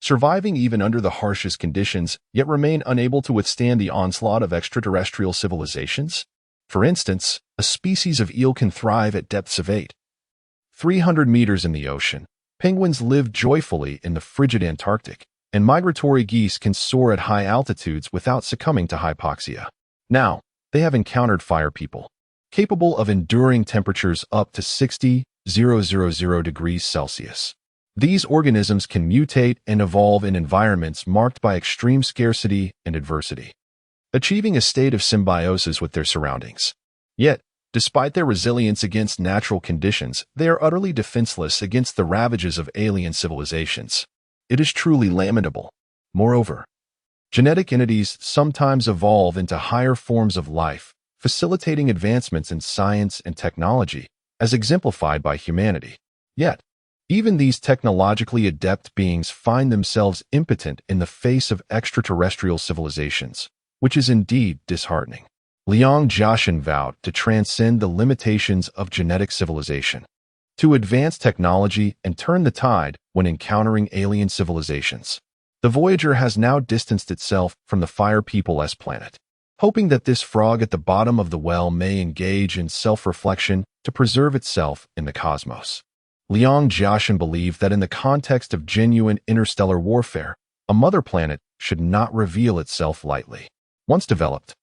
surviving even under the harshest conditions, yet remain unable to withstand the onslaught of extraterrestrial civilizations? For instance, a species of eel can thrive at depths of 300 meters in the ocean. Penguins live joyfully in the frigid Antarctic, and migratory geese can soar at high altitudes without succumbing to hypoxia. Now, they have encountered fire people, capable of enduring temperatures up to 60,000 degrees Celsius. These organisms can mutate and evolve in environments marked by extreme scarcity and adversity, achieving a state of symbiosis with their surroundings. Yet, despite their resilience against natural conditions, they are utterly defenseless against the ravages of alien civilizations. It is truly lamentable. Moreover, genetic entities sometimes evolve into higher forms of life, facilitating advancements in science and technology, as exemplified by humanity. Yet, even these technologically adept beings find themselves impotent in the face of extraterrestrial civilizations, which is indeed disheartening. Liang Jiaxin vowed to transcend the limitations of genetic civilization, to advance technology and turn the tide when encountering alien civilizations. The Voyager has now distanced itself from the Fire People-S planet, hoping that this frog at the bottom of the well may engage in self-reflection to preserve itself in the cosmos. Liang Jiaxin believed that in the context of genuine interstellar warfare, a mother planet should not reveal itself lightly. Once developed,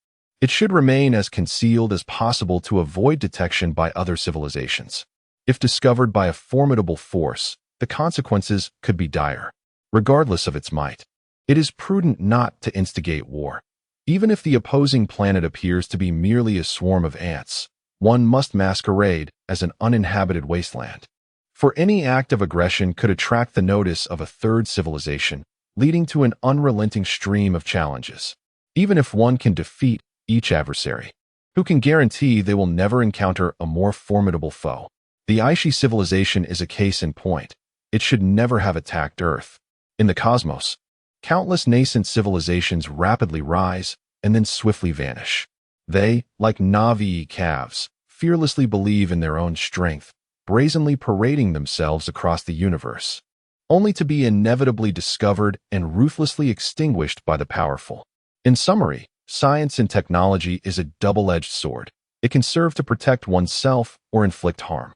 it should remain as concealed as possible to avoid detection by other civilizations. If discovered by a formidable force, the consequences could be dire, regardless of its might. It is prudent not to instigate war. Even if the opposing planet appears to be merely a swarm of ants, one must masquerade as an uninhabited wasteland. For any act of aggression could attract the notice of a third civilization, leading to an unrelenting stream of challenges. Even if one can defeat each adversary, who can guarantee they will never encounter a more formidable foe? The Aishi civilization is a case in point. It should never have attacked Earth. In the cosmos, countless nascent civilizations rapidly rise and then swiftly vanish. They, like Navi calves, fearlessly believe in their own strength, brazenly parading themselves across the universe, only to be inevitably discovered and ruthlessly extinguished by the powerful. In summary, science and technology is a double-edged sword. It can serve to protect oneself or inflict harm.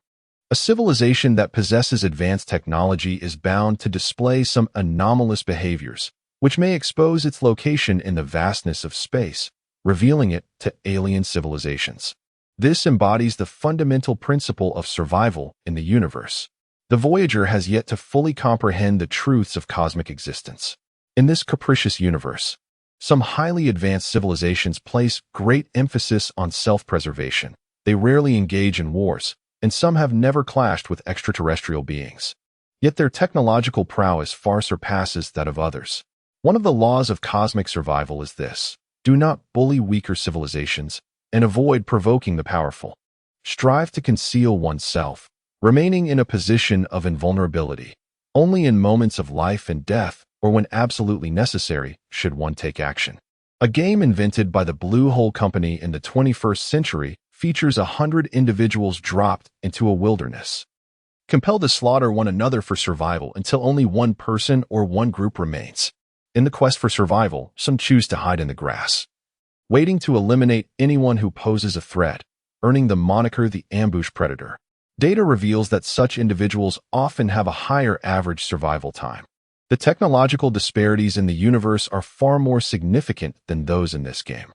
A civilization that possesses advanced technology is bound to display some anomalous behaviors, which may expose its location in the vastness of space, revealing it to alien civilizations. This embodies the fundamental principle of survival in the universe. The Voyager has yet to fully comprehend the truths of cosmic existence. In this capricious universe, some highly advanced civilizations place great emphasis on self-preservation. They rarely engage in wars, and some have never clashed with extraterrestrial beings. Yet their technological prowess far surpasses that of others. One of the laws of cosmic survival is this: do not bully weaker civilizations and avoid provoking the powerful. Strive to conceal oneself, remaining in a position of invulnerability. Only in moments of life and death or when absolutely necessary, should one take action. A game invented by the Blue Hole Company in the 21st century features 100 individuals dropped into a wilderness, compelled to slaughter one another for survival until only one person or one group remains. In the quest for survival, some choose to hide in the grass, waiting to eliminate anyone who poses a threat, earning the moniker the ambush predator. Data reveals that such individuals often have a higher average survival time. The technological disparities in the universe are far more significant than those in this game.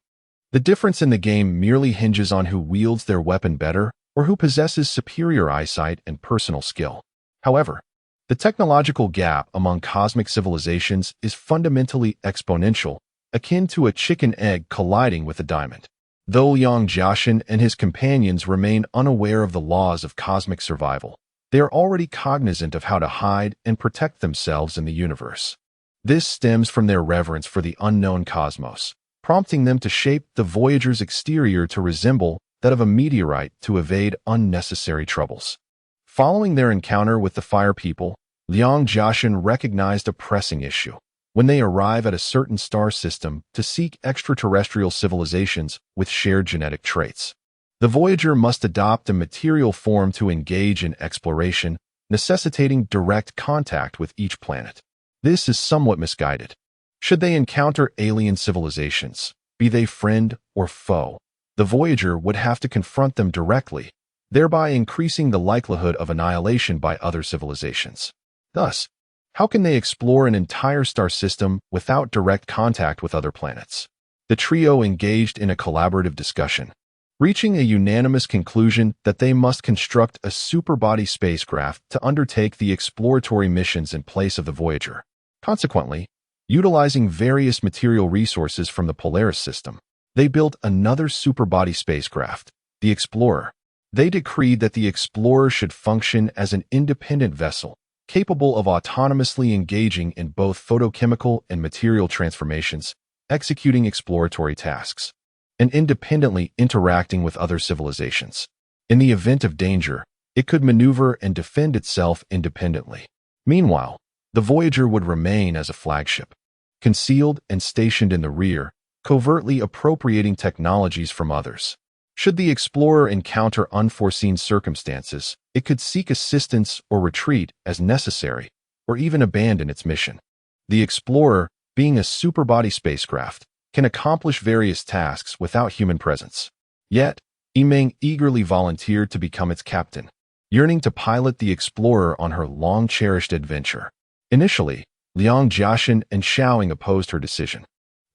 The difference in the game merely hinges on who wields their weapon better or who possesses superior eyesight and personal skill. However, the technological gap among cosmic civilizations is fundamentally exponential, akin to a chicken-egg colliding with a diamond. Though Liang Jiaxin and his companions remain unaware of the laws of cosmic survival, they are already cognizant of how to hide and protect themselves in the universe. This stems from their reverence for the unknown cosmos, prompting them to shape the Voyager's exterior to resemble that of a meteorite to evade unnecessary troubles. Following their encounter with the Fire People, Liang Jiaxin recognized a pressing issue. When they arrive at a certain star system to seek extraterrestrial civilizations with shared genetic traits, the Voyager must adopt a material form to engage in exploration, necessitating direct contact with each planet. This is somewhat misguided. Should they encounter alien civilizations, be they friend or foe, the Voyager would have to confront them directly, thereby increasing the likelihood of annihilation by other civilizations. Thus, how can they explore an entire star system without direct contact with other planets? The trio engaged in a collaborative discussion, reaching a unanimous conclusion that they must construct a superbody spacecraft to undertake the exploratory missions in place of the Voyager. Consequently, utilizing various material resources from the Polaris system, they built another superbody spacecraft, the Explorer. They decreed that the Explorer should function as an independent vessel, capable of autonomously engaging in both photochemical and material transformations, executing exploratory tasks, and independently interacting with other civilizations. In the event of danger, it could maneuver and defend itself independently. Meanwhile, the Voyager would remain as a flagship, concealed and stationed in the rear, covertly appropriating technologies from others. Should the Explorer encounter unforeseen circumstances, it could seek assistance or retreat as necessary, or even abandon its mission. The Explorer, being a superbody spacecraft, can accomplish various tasks without human presence. Yet, Yimeng eagerly volunteered to become its captain, yearning to pilot the Explorer on her long-cherished adventure. Initially, Liang Jiaxin and Xiaoying opposed her decision.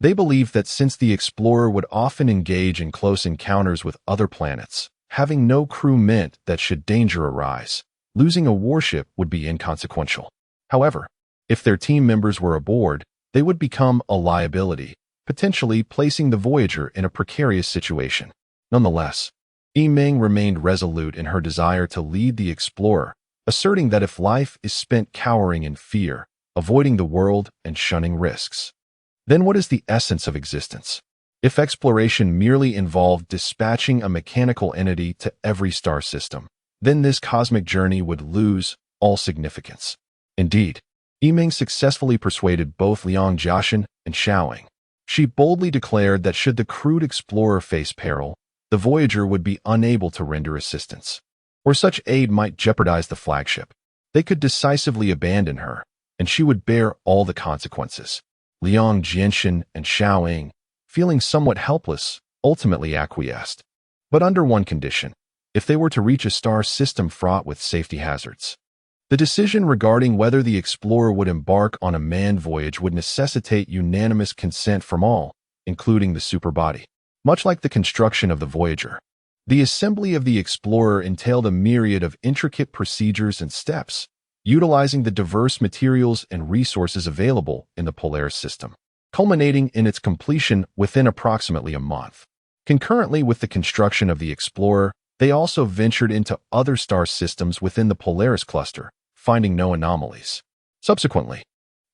They believed that since the Explorer would often engage in close encounters with other planets, having no crew meant that should danger arise, losing a warship would be inconsequential. However, if their team members were aboard, they would become a liability, potentially placing the Voyager in a precarious situation. Nonetheless, Yimeng remained resolute in her desire to lead the Explorer, asserting that if life is spent cowering in fear, avoiding the world, and shunning risks, then what is the essence of existence? If exploration merely involved dispatching a mechanical entity to every star system, then this cosmic journey would lose all significance. Indeed, Yimeng successfully persuaded both Liang Jiaxin and Xiaoying. She boldly declared that should the crewed Explorer face peril, the Voyager would be unable to render assistance, or such aid might jeopardize the flagship. They could decisively abandon her, and she would bear all the consequences. Liang Jiaxin and Xiaoying, feeling somewhat helpless, ultimately acquiesced. But under one condition: if they were to reach a star system fraught with safety hazards. The decision regarding whether the Explorer would embark on a manned voyage would necessitate unanimous consent from all, including the superbody. Much like the construction of the Voyager, the assembly of the Explorer entailed a myriad of intricate procedures and steps, utilizing the diverse materials and resources available in the Polaris system, culminating in its completion within approximately a month. Concurrently with the construction of the Explorer, they also ventured into other star systems within the Polaris cluster, finding no anomalies. Subsequently,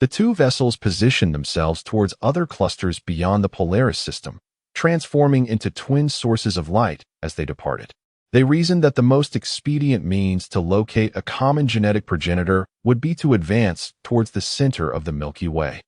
the two vessels positioned themselves towards other clusters beyond the Polaris system, transforming into twin sources of light as they departed. They reasoned that the most expedient means to locate a common genetic progenitor would be to advance towards the center of the Milky Way.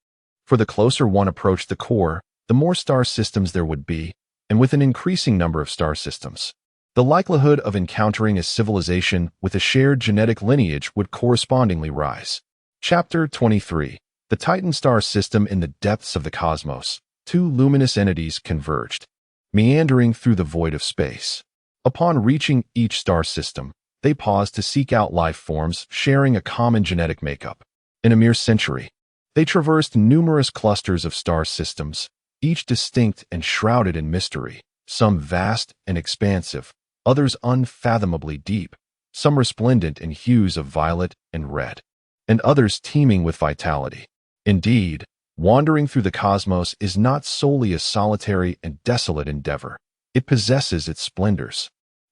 For the closer one approached the core, the more star systems there would be, and with an increasing number of star systems, the likelihood of encountering a civilization with a shared genetic lineage would correspondingly rise. Chapter 23. The Titan star system in the depths of the cosmos. Two luminous entities converged, meandering through the void of space. Upon reaching each star system, they paused to seek out life forms sharing a common genetic makeup. In a mere century, they traversed numerous clusters of star systems, each distinct and shrouded in mystery, some vast and expansive, others unfathomably deep, some resplendent in hues of violet and red, and others teeming with vitality. Indeed, wandering through the cosmos is not solely a solitary and desolate endeavor. It possesses its splendors.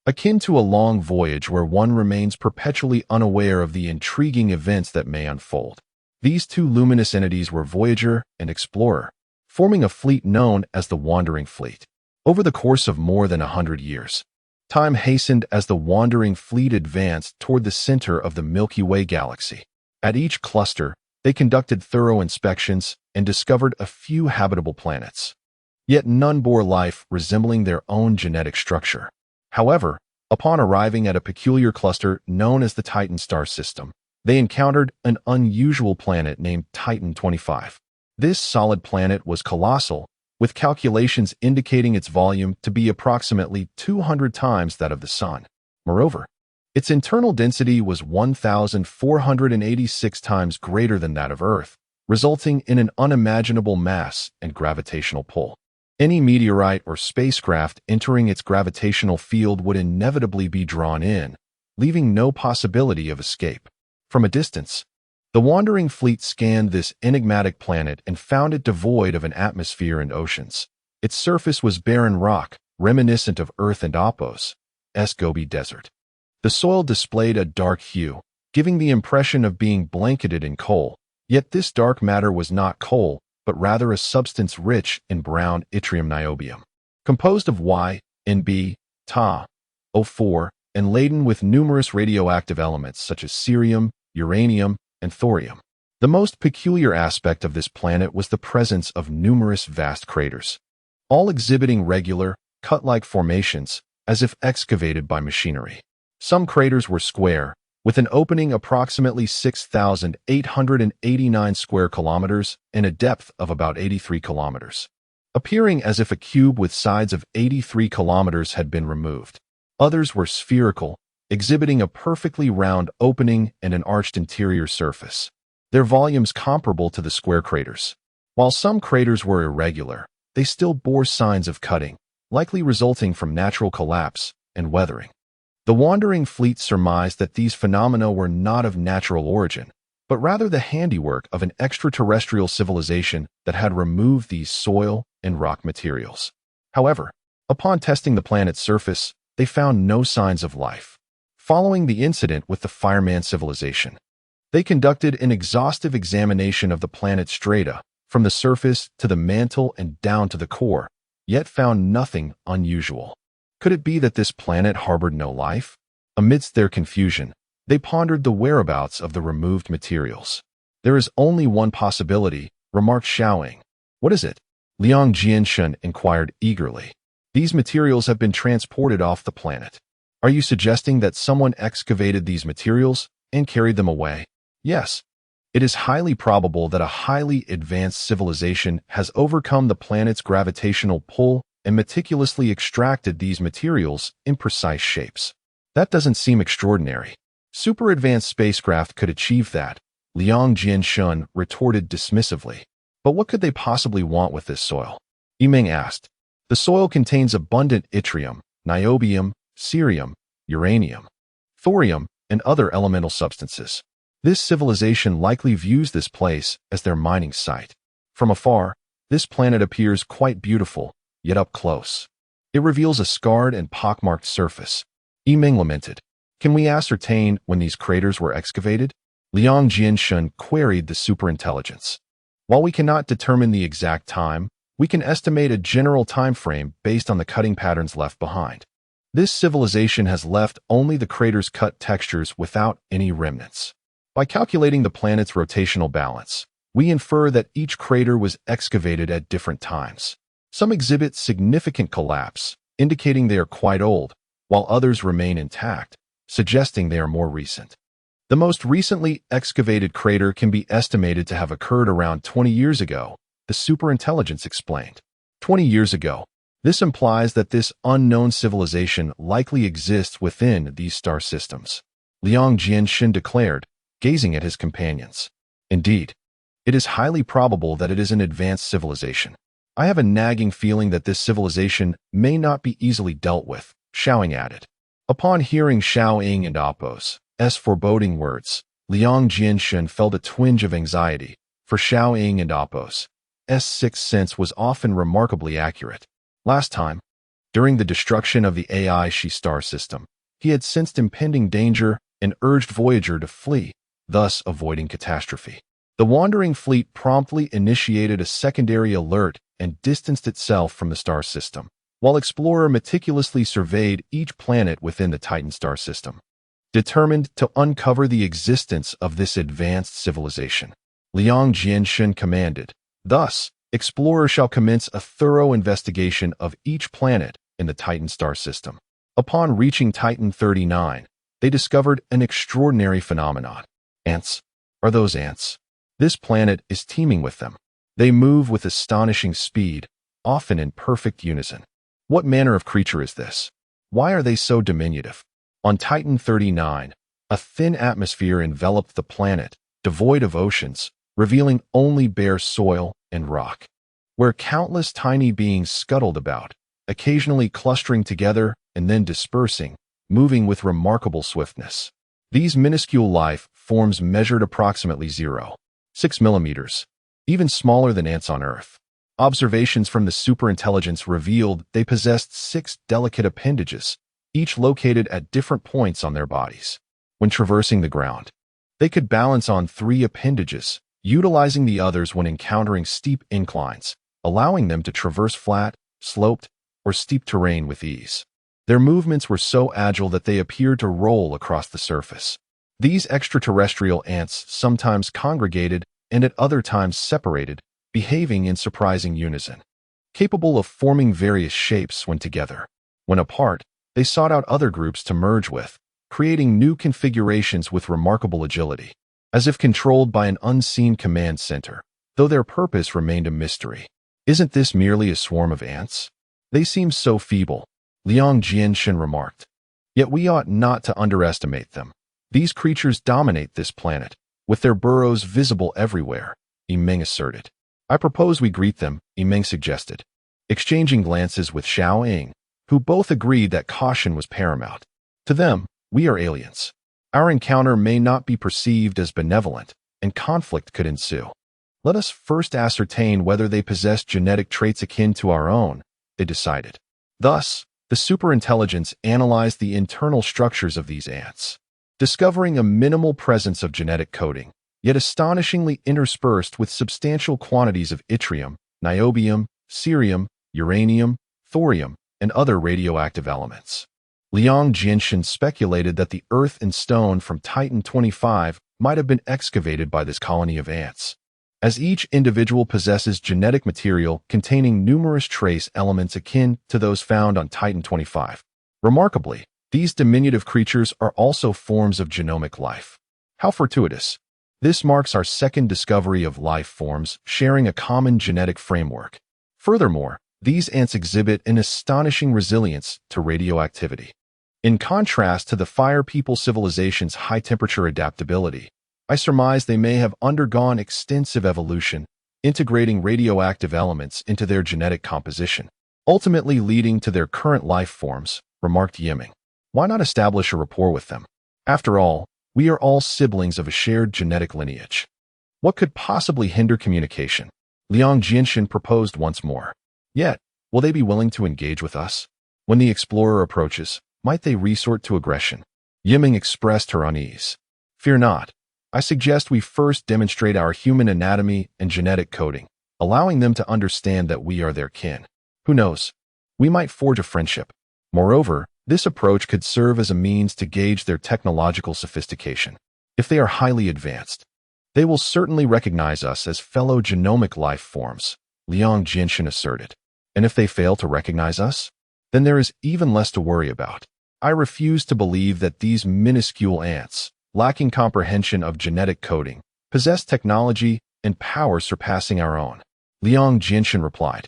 Akin to a long voyage where one remains perpetually unaware of the intriguing events that may unfold. These two luminous entities were Voyager and Explorer, forming a fleet known as the Wandering Fleet. Over the course of more than 100 years, time hastened as the Wandering Fleet advanced toward the center of the Milky Way Galaxy. At each cluster, they conducted thorough inspections and discovered a few habitable planets. Yet none bore life resembling their own genetic structure. However, upon arriving at a peculiar cluster known as the Titan star system, they encountered an unusual planet named Titan 25. This solid planet was colossal, with calculations indicating its volume to be approximately 200 times that of the Sun. Moreover, its internal density was 1,486 times greater than that of Earth, resulting in an unimaginable mass and gravitational pull. Any meteorite or spacecraft entering its gravitational field would inevitably be drawn in, leaving no possibility of escape. From a distance, the wandering fleet scanned this enigmatic planet and found it devoid of an atmosphere and oceans. Its surface was barren rock, reminiscent of Earth and Apo's Gobi Desert. The soil displayed a dark hue, giving the impression of being blanketed in coal. Yet this dark matter was not coal, but rather a substance rich in brown yttrium niobium, composed of Ynb, Ta, O4, and laden with numerous radioactive elements such as cerium, uranium, and thorium. The most peculiar aspect of this planet was the presence of numerous vast craters, all exhibiting regular, cut-like formations as if excavated by machinery. Some craters were square, with an opening approximately 6,889 square kilometers and a depth of about 83 kilometers, appearing as if a cube with sides of 83 kilometers had been removed. Others were spherical, exhibiting a perfectly round opening and an arched interior surface, their volumes comparable to the square craters. While some craters were irregular, they still bore signs of cutting, likely resulting from natural collapse and weathering. The wandering fleet surmised that these phenomena were not of natural origin, but rather the handiwork of an extraterrestrial civilization that had removed these soil and rock materials. However, upon testing the planet's surface, they found no signs of life. Following the incident with the Fireman civilization, they conducted an exhaustive examination of the planet's strata, from the surface to the mantle and down to the core, yet found nothing unusual. Could it be that this planet harbored no life? Amidst their confusion, they pondered the whereabouts of the removed materials. There is only one possibility, remarked Xiaoying. What is it? Liang Jianshun inquired eagerly. These materials have been transported off the planet. Are you suggesting that someone excavated these materials and carried them away? Yes. It is highly probable that a highly advanced civilization has overcome the planet's gravitational pull and meticulously extracted these materials in precise shapes. That doesn't seem extraordinary. Super advanced spacecraft could achieve that, Liang Jianshun retorted dismissively. But what could they possibly want with this soil? Yimeng asked. The soil contains abundant yttrium, niobium, cerium, uranium, thorium, and other elemental substances. This civilization likely views this place as their mining site. From afar, this planet appears quite beautiful, yet up close, it reveals a scarred and pockmarked surface. Yimeng lamented. Can we ascertain when these craters were excavated? Liang Jianshun queried the superintelligence. While we cannot determine the exact time, we can estimate a general time frame based on the cutting patterns left behind. This civilization has left only the crater's cut textures without any remnants. By calculating the planet's rotational balance, we infer that each crater was excavated at different times. Some exhibit significant collapse, indicating they are quite old, while others remain intact, suggesting they are more recent. The most recently excavated crater can be estimated to have occurred around 20 years ago, the superintelligence explained. 20 years ago. This implies that this unknown civilization likely exists within these star systems, Liang Jianxin declared, gazing at his companions. Indeed, it is highly probable that it is an advanced civilization. I have a nagging feeling that this civilization may not be easily dealt with, Xiaoying added. Upon hearing Xiaoying and Appo's foreboding words, Liang Jianxin felt a twinge of anxiety, for Xiaoying and Appo's sixth sense was often remarkably accurate. Last time, during the destruction of the AI Shi star system, he had sensed impending danger and urged Voyager to flee, thus avoiding catastrophe. The wandering fleet promptly initiated a secondary alert and distanced itself from the star system, while Explorer meticulously surveyed each planet within the Titan star system, determined to uncover the existence of this advanced civilization. Liang Jianxin commanded, "Thus, Explorer shall commence a thorough investigation of each planet in the Titan star system." Upon reaching Titan 39, they discovered an extraordinary phenomenon. Ants. Are those ants? This planet is teeming with them. They move with astonishing speed, often in perfect unison. What manner of creature is this? Why are they so diminutive? On Titan 39, a thin atmosphere enveloped the planet, devoid of oceans, revealing only bare soil and rock, where countless tiny beings scuttled about, occasionally clustering together and then dispersing, moving with remarkable swiftness. These minuscule life forms measured approximately 0.6 millimeters, even smaller than ants on Earth. Observations from the superintelligence revealed they possessed 6 delicate appendages, each located at different points on their bodies. When traversing the ground, they could balance on 3 appendages, utilizing the others when encountering steep inclines, allowing them to traverse flat, sloped, or steep terrain with ease. Their movements were so agile that they appeared to roll across the surface. These extraterrestrial ants sometimes congregated and at other times separated, behaving in surprising unison, capable of forming various shapes when together. When apart, they sought out other groups to merge with, creating new configurations with remarkable agility, as if controlled by an unseen command center, though their purpose remained a mystery. Isn't this merely a swarm of ants? They seem so feeble, Liang Jianxin remarked. Yet we ought not to underestimate them. These creatures dominate this planet, with their burrows visible everywhere, Yimeng asserted. I propose we greet them, Yimeng suggested, exchanging glances with Xiaoying, who both agreed that caution was paramount. To them, we are aliens. Our encounter may not be perceived as benevolent, and conflict could ensue. Let us first ascertain whether they possess genetic traits akin to our own, they decided. Thus, the superintelligence analyzed the internal structures of these ants, discovering a minimal presence of genetic coding, yet astonishingly interspersed with substantial quantities of yttrium, niobium, cerium, uranium, thorium, and other radioactive elements. Liang Jianxin speculated that the earth and stone from Titan 25 might have been excavated by this colony of ants, as each individual possesses genetic material containing numerous trace elements akin to those found on Titan 25. Remarkably, these diminutive creatures are also forms of genomic life. How fortuitous! This marks our second discovery of life forms sharing a common genetic framework. Furthermore, these ants exhibit an astonishing resilience to radioactivity. In contrast to the Fire People civilization's high-temperature adaptability, I surmise they may have undergone extensive evolution, integrating radioactive elements into their genetic composition, ultimately leading to their current life forms, remarked Yimeng. Why not establish a rapport with them? After all, we are all siblings of a shared genetic lineage. What could possibly hinder communication? Liang Jianxin proposed once more. Yet, will they be willing to engage with us? When the explorer approaches, might they resort to aggression? Yimeng expressed her unease. Fear not. I suggest we first demonstrate our human anatomy and genetic coding, allowing them to understand that we are their kin. Who knows? We might forge a friendship. Moreover, This approach could serve as a means to gauge their technological sophistication. If they are highly advanced, they will certainly recognize us as fellow genomic life forms, Liang Jinshin asserted. And if they fail to recognize us, then there is even less to worry about. I refuse to believe that these minuscule ants, lacking comprehension of genetic coding, possess technology and power surpassing our own, Liang Jinshin replied.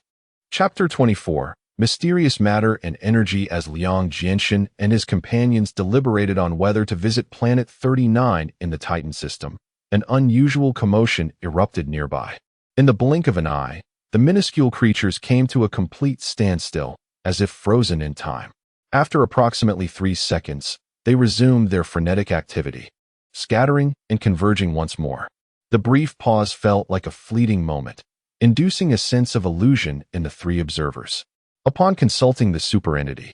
Chapter 24, Mysterious Matter and Energy. As Liang Jinshin and his companions deliberated on whether to visit Planet 39 in the Titan system, an unusual commotion erupted nearby. In the blink of an eye, the minuscule creatures came to a complete standstill, as if frozen in time. After approximately 3 seconds, they resumed their frenetic activity, scattering and converging once more. The brief pause felt like a fleeting moment, inducing a sense of illusion in the 3 observers. Upon consulting the superentity,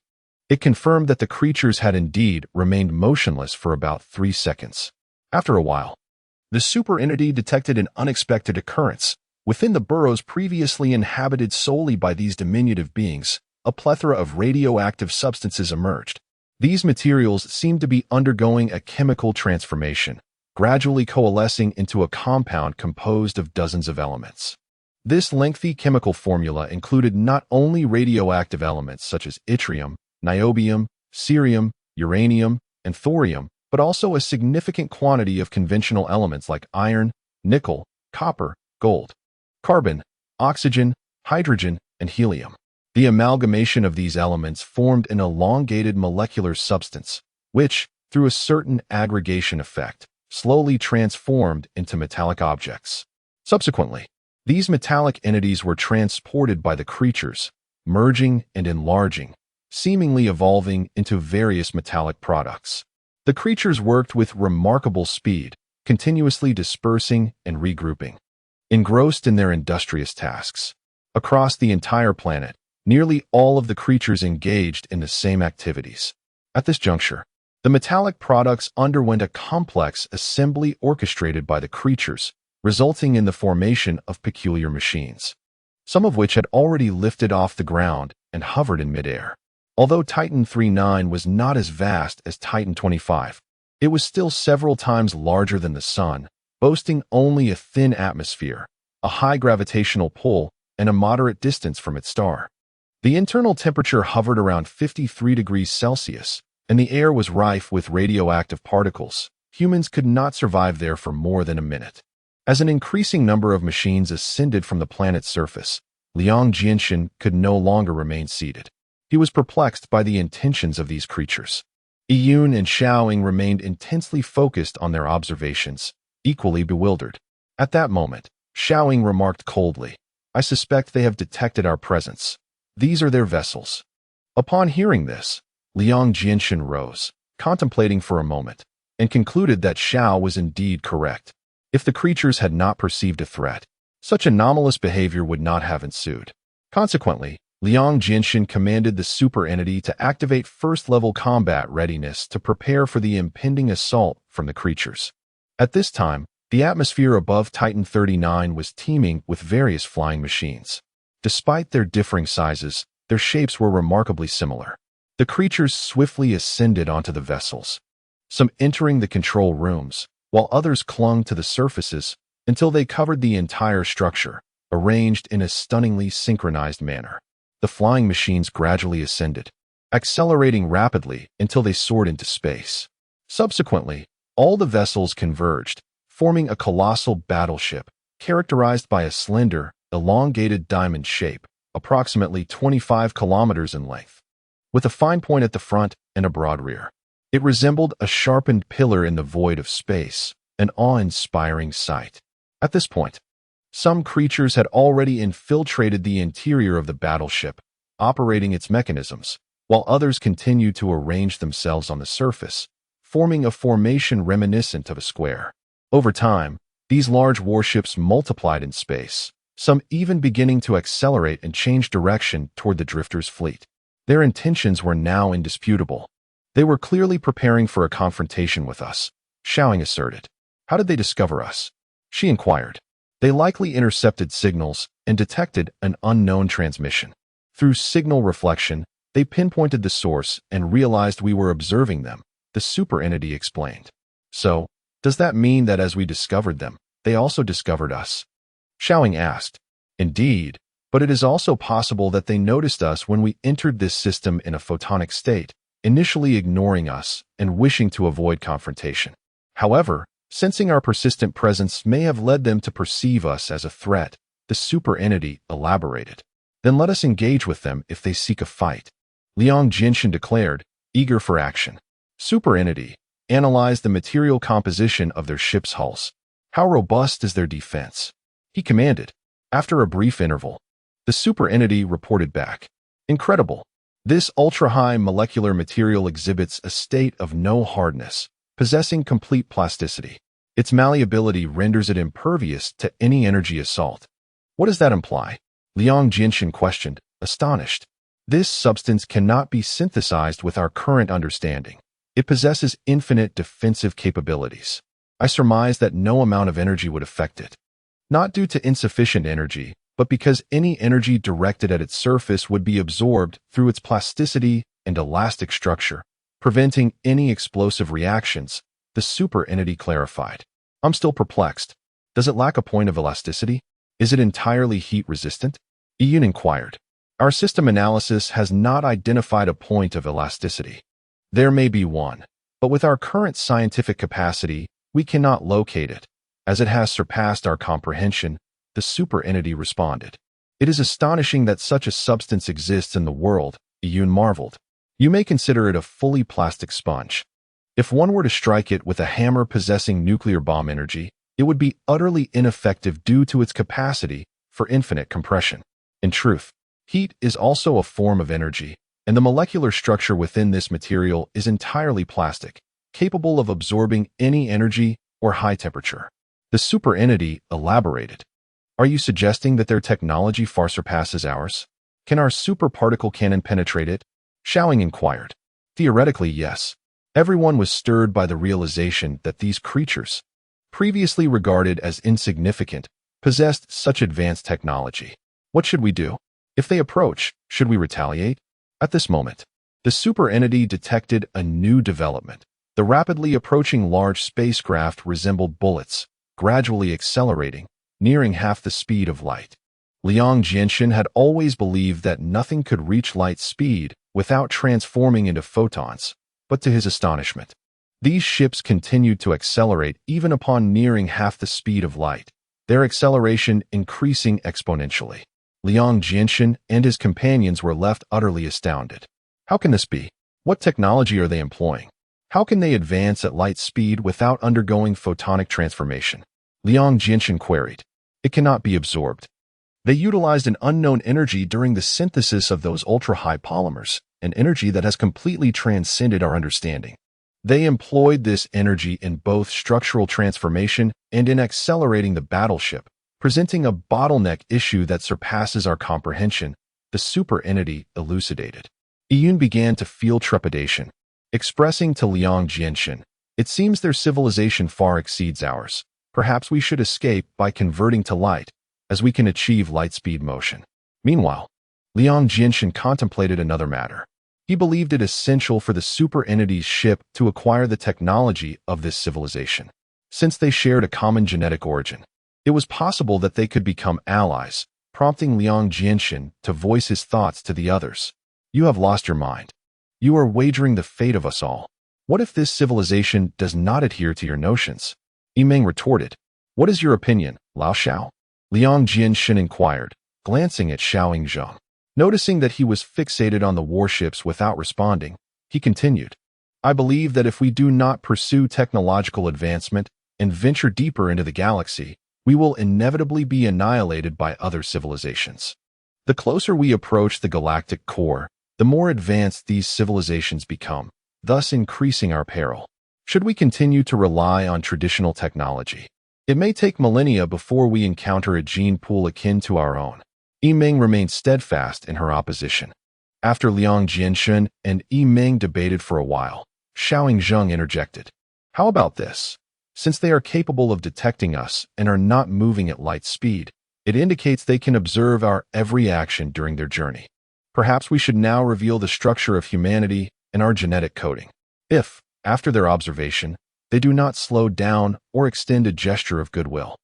it confirmed that the creatures had indeed remained motionless for about 3 seconds. After a while, the superentity detected an unexpected occurrence. Within the burrows previously inhabited solely by these diminutive beings, a plethora of radioactive substances emerged. These materials seemed to be undergoing a chemical transformation, gradually coalescing into a compound composed of dozens of elements. This lengthy chemical formula included not only radioactive elements such as yttrium, niobium, cerium, uranium, and thorium, but also a significant quantity of conventional elements like iron, nickel, copper, gold, carbon, oxygen, hydrogen, and helium. The amalgamation of these elements formed an elongated molecular substance, which, through a certain aggregation effect, slowly transformed into metallic objects. Subsequently, these metallic entities were transported by the creatures, merging and enlarging, seemingly evolving into various metallic products. The creatures worked with remarkable speed, continuously dispersing and regrouping. Engrossed in their industrious tasks, across the entire planet, nearly all of the creatures engaged in the same activities. At this juncture, the metallic products underwent a complex assembly orchestrated by the creatures, resulting in the formation of peculiar machines, some of which had already lifted off the ground and hovered in midair. Although Titan 39 was not as vast as Titan 25, it was still several times larger than the Sun, boasting only a thin atmosphere, a high gravitational pull, and a moderate distance from its star. The internal temperature hovered around 53 degrees Celsius, and the air was rife with radioactive particles. Humans could not survive there for more than a minute. As an increasing number of machines ascended from the planet's surface, Liang Jinshin could no longer remain seated. He was perplexed by the intentions of these creatures. Iyun and Xiaoying remained intensely focused on their observations, equally bewildered. At that moment, Xiaoying remarked coldly, "I suspect they have detected our presence. These are their vessels." Upon hearing this, Liang Jinshin rose, contemplating for a moment, and concluded that Xiao was indeed correct. If the creatures had not perceived a threat, such anomalous behavior would not have ensued. Consequently, Liang Jinshin commanded the superentity to activate first-level combat readiness to prepare for the impending assault from the creatures. At this time, the atmosphere above Titan 39 was teeming with various flying machines. Despite their differing sizes, their shapes were remarkably similar. The creatures swiftly ascended onto the vessels, some entering the control rooms, while others clung to the surfaces until they covered the entire structure, arranged in a stunningly synchronized manner. The flying machines gradually ascended, accelerating rapidly until they soared into space. Subsequently, all the vessels converged, forming a colossal battleship, characterized by a slender, elongated diamond shape, approximately 25 kilometers in length, with a fine point at the front and a broad rear. It resembled a sharpened pillar in the void of space, an awe-inspiring sight. At this point, some creatures had already infiltrated the interior of the battleship, operating its mechanisms, while others continued to arrange themselves on the surface, forming a formation reminiscent of a square. Over time, these large warships multiplied in space, some even beginning to accelerate and change direction toward the Drifter's fleet. Their intentions were now indisputable. They were clearly preparing for a confrontation with us, Xiaoying asserted. How did they discover us? She inquired. They likely intercepted signals and detected an unknown transmission. Through signal reflection, They pinpointed the source and realized we were observing them, the super entity explained. So, does that mean that as we discovered them, they also discovered us? Xiaoying asked. Indeed, but it is also possible that they noticed us when we entered this system in a photonic state, initially ignoring us and wishing to avoid confrontation. However, sensing our persistent presence may have led them to perceive us as a threat, the super entity elaborated. Then let us engage with them if they seek a fight. Liang Jinshan declared, eager for action. Super entity analyzed the material composition of their ship's hulls. How robust is their defense? He commanded. After a brief interval, the super entity reported back. Incredible. This ultra-high molecular material exhibits a state of no hardness, possessing complete plasticity. Its malleability renders it impervious to any energy assault. What does that imply? Liang Jinshan questioned, astonished. This substance cannot be synthesized with our current understanding. It possesses infinite defensive capabilities. I surmise that no amount of energy would affect it. Not due to insufficient energy, but because any energy directed at its surface would be absorbed through its plasticity and elastic structure, preventing any explosive reactions, the super entity clarified. I'm still perplexed. Does it lack a point of elasticity? Is it entirely heat-resistant? Iyun inquired. Our system analysis has not identified a point of elasticity. There may be one, but with our current scientific capacity, we cannot locate it, as it has surpassed our comprehension, the super entity responded. It is astonishing that such a substance exists in the world, Iyun marveled. You may consider it a fully plastic sponge. If one were to strike it with a hammer possessing nuclear bomb energy, it would be utterly ineffective due to its capacity for infinite compression. In truth, heat is also a form of energy, and the molecular structure within this material is entirely plastic, capable of absorbing any energy or high temperature. The super entity elaborated. Are you suggesting that their technology far surpasses ours? Can our super particle cannon penetrate it? Xiaoying inquired. Theoretically, yes. Everyone was stirred by the realization that these creatures, previously regarded as insignificant, possessed such advanced technology. What should we do? If they approach, should we retaliate? At this moment, the super entity detected a new development. The rapidly approaching large spacecraft resembled bullets, gradually accelerating, nearing half the speed of light. Liang Jinshan had always believed that nothing could reach light speed without transforming into photons, but to his astonishment, these ships continued to accelerate even upon nearing half the speed of light, their acceleration increasing exponentially. Liang Jinshan and his companions were left utterly astounded. How can this be? What technology are they employing? How can they advance at light speed without undergoing photonic transformation? Liang Jinshan queried. It cannot be absorbed. They utilized an unknown energy during the synthesis of those ultra-high polymers, an energy that has completely transcended our understanding. They employed this energy in both structural transformation and in accelerating the battleship, presenting a bottleneck issue that surpasses our comprehension, the super entity elucidated. Iyun began to feel trepidation, expressing to Liang Jinshan, it seems their civilization far exceeds ours. Perhaps we should escape by converting to light, as we can achieve light-speed motion. Meanwhile, Liang Jinshan contemplated another matter. He believed it essential for the super entity's ship to acquire the technology of this civilization. Since they shared a common genetic origin, it was possible that they could become allies, prompting Liang Jinshan to voice his thoughts to the others. You have lost your mind. You are wagering the fate of us all. What if this civilization does not adhere to your notions? Yimeng retorted. What is your opinion, Lao Xiao? Liang Jinshan inquired, glancing at Xiaoying Zheng. Noticing that he was fixated on the warships without responding, he continued. I believe that if we do not pursue technological advancement and venture deeper into the galaxy, we will inevitably be annihilated by other civilizations. The closer we approach the galactic core, the more advanced these civilizations become, thus increasing our peril. Should we continue to rely on traditional technology? It may take millennia before we encounter a gene pool akin to our own. Yimeng remained steadfast in her opposition. After Liang Jinshan and Yimeng debated for a while, Xiaoying Zheng interjected. How about this? Since they are capable of detecting us and are not moving at light speed, it indicates they can observe our every action during their journey. Perhaps we should now reveal the structure of humanity and our genetic coding. If, after their observation, they do not slow down or extend a gesture of goodwill,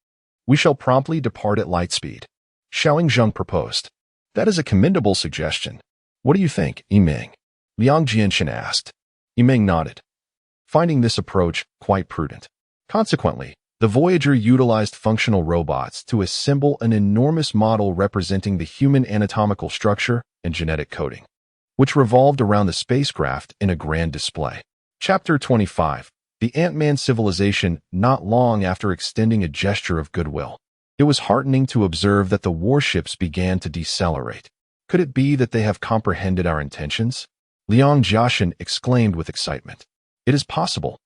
we shall promptly depart at light speed. Xiao Yingzheng proposed. That is a commendable suggestion. What do you think, Yimeng? Liang Jianshan asked. Yimeng nodded, finding this approach quite prudent. Consequently, the Voyager utilized functional robots to assemble an enormous model representing the human anatomical structure and genetic coding, which revolved around the spacecraft in a grand display. Chapter 25. The Ant-Man Civilization. Not long after extending a gesture of goodwill, it was heartening to observe that the warships began to decelerate. Could it be that they have comprehended our intentions? Liang Jiashan exclaimed with excitement. It is possible.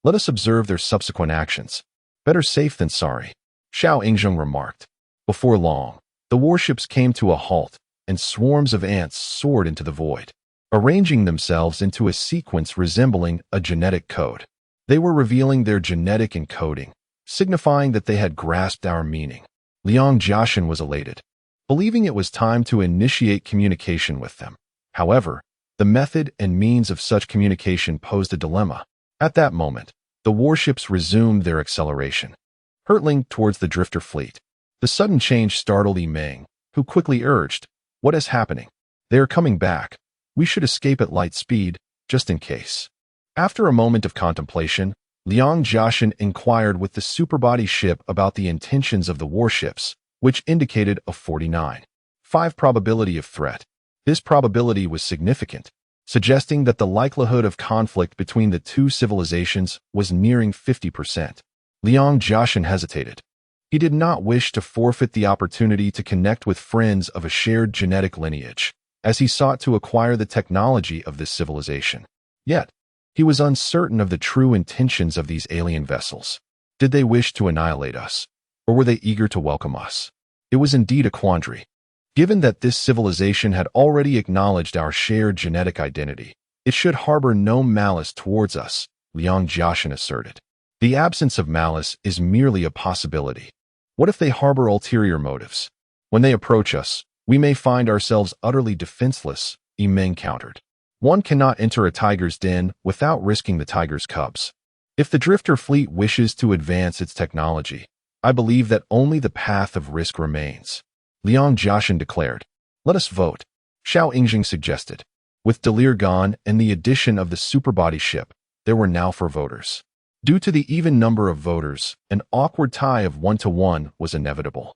Let us observe their subsequent actions. Better safe than sorry, Xiao Yingzheng remarked. Before long, the warships came to a halt, and swarms of ants soared into the void, arranging themselves into a sequence resembling a genetic code. They were revealing their genetic encoding, signifying that they had grasped our meaning. Liang Jiashan was elated, believing it was time to initiate communication with them. However, the method and means of such communication posed a dilemma. At that moment, the warships resumed their acceleration, hurtling towards the drifter fleet. The sudden change startled Yimeng, who quickly urged, "What is happening? They are coming back. We should escape at light speed, just in case." After a moment of contemplation, Liang Jiashan inquired with the superbody ship about the intentions of the warships, which indicated a 49.5 probability of threat. This probability was significant, suggesting that the likelihood of conflict between the two civilizations was nearing 50%. Liang Jiashan hesitated. He did not wish to forfeit the opportunity to connect with friends of a shared genetic lineage, as he sought to acquire the technology of this civilization. Yet, he was uncertain of the true intentions of these alien vessels. Did they wish to annihilate us, or were they eager to welcome us? It was indeed a quandary. Given that this civilization had already acknowledged our shared genetic identity, it should harbor no malice towards us, Liang Jiashan asserted. The absence of malice is merely a possibility. What if they harbor ulterior motives? When they approach us, we may find ourselves utterly defenseless, Yimeng countered. One cannot enter a tiger's den without risking the tiger's cubs. If the drifter fleet wishes to advance its technology, I believe that only the path of risk remains. Liang Jiashan declared. Let us vote, Xiao Yingzheng suggested. With Delir gone and the addition of the superbody ship, there were now 4 voters. Due to the even number of voters, an awkward tie of 1-to-1 was inevitable.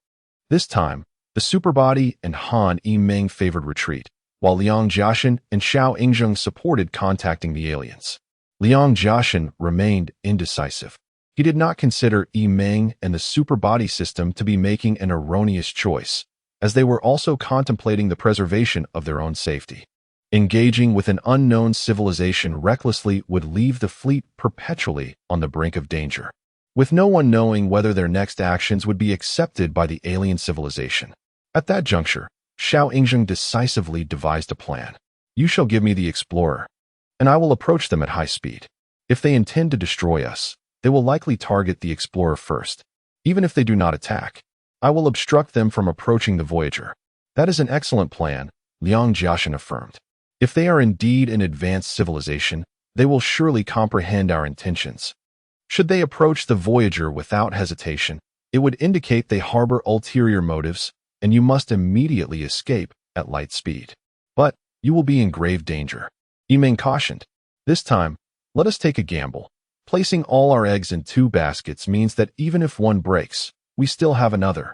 This time, the superbody and Han Yimeng favored retreat, while Liang Jiashan and Xiao Yingzheng supported contacting the aliens. Liang Jiashan remained indecisive. He did not consider Yimeng and the superbody system to be making an erroneous choice, as they were also contemplating the preservation of their own safety. Engaging with an unknown civilization recklessly would leave the fleet perpetually on the brink of danger, with no one knowing whether their next actions would be accepted by the alien civilization. At that juncture, Xiao Yingzheng decisively devised a plan. You shall give me the Explorer, and I will approach them at high speed. If they intend to destroy us, they will likely target the Explorer first. Even if they do not attack, I will obstruct them from approaching the Voyager. That is an excellent plan, Liang Jiashan affirmed. If they are indeed an advanced civilization, they will surely comprehend our intentions. Should they approach the Voyager without hesitation, it would indicate they harbor ulterior motives, and you must immediately escape at light speed. But you will be in grave danger. Yimeng cautioned. This time, let us take a gamble. Placing all our eggs in 2 baskets means that even if one breaks, we still have another.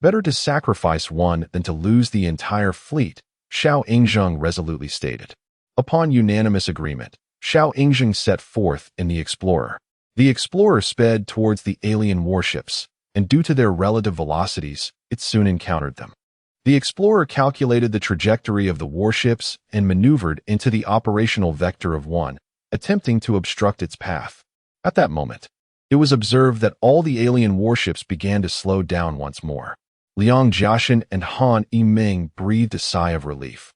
Better to sacrifice one than to lose the entire fleet, Xiao Yingzheng resolutely stated. Upon unanimous agreement, Xiao Yingzheng set forth in the Explorer. The Explorer sped towards the alien warships, and due to their relative velocities, it soon encountered them. The Explorer calculated the trajectory of the warships and maneuvered into the operational vector of one, attempting to obstruct its path. At that moment, it was observed that all the alien warships began to slow down once more. Liang Jiashan and Han Yimeng breathed a sigh of relief.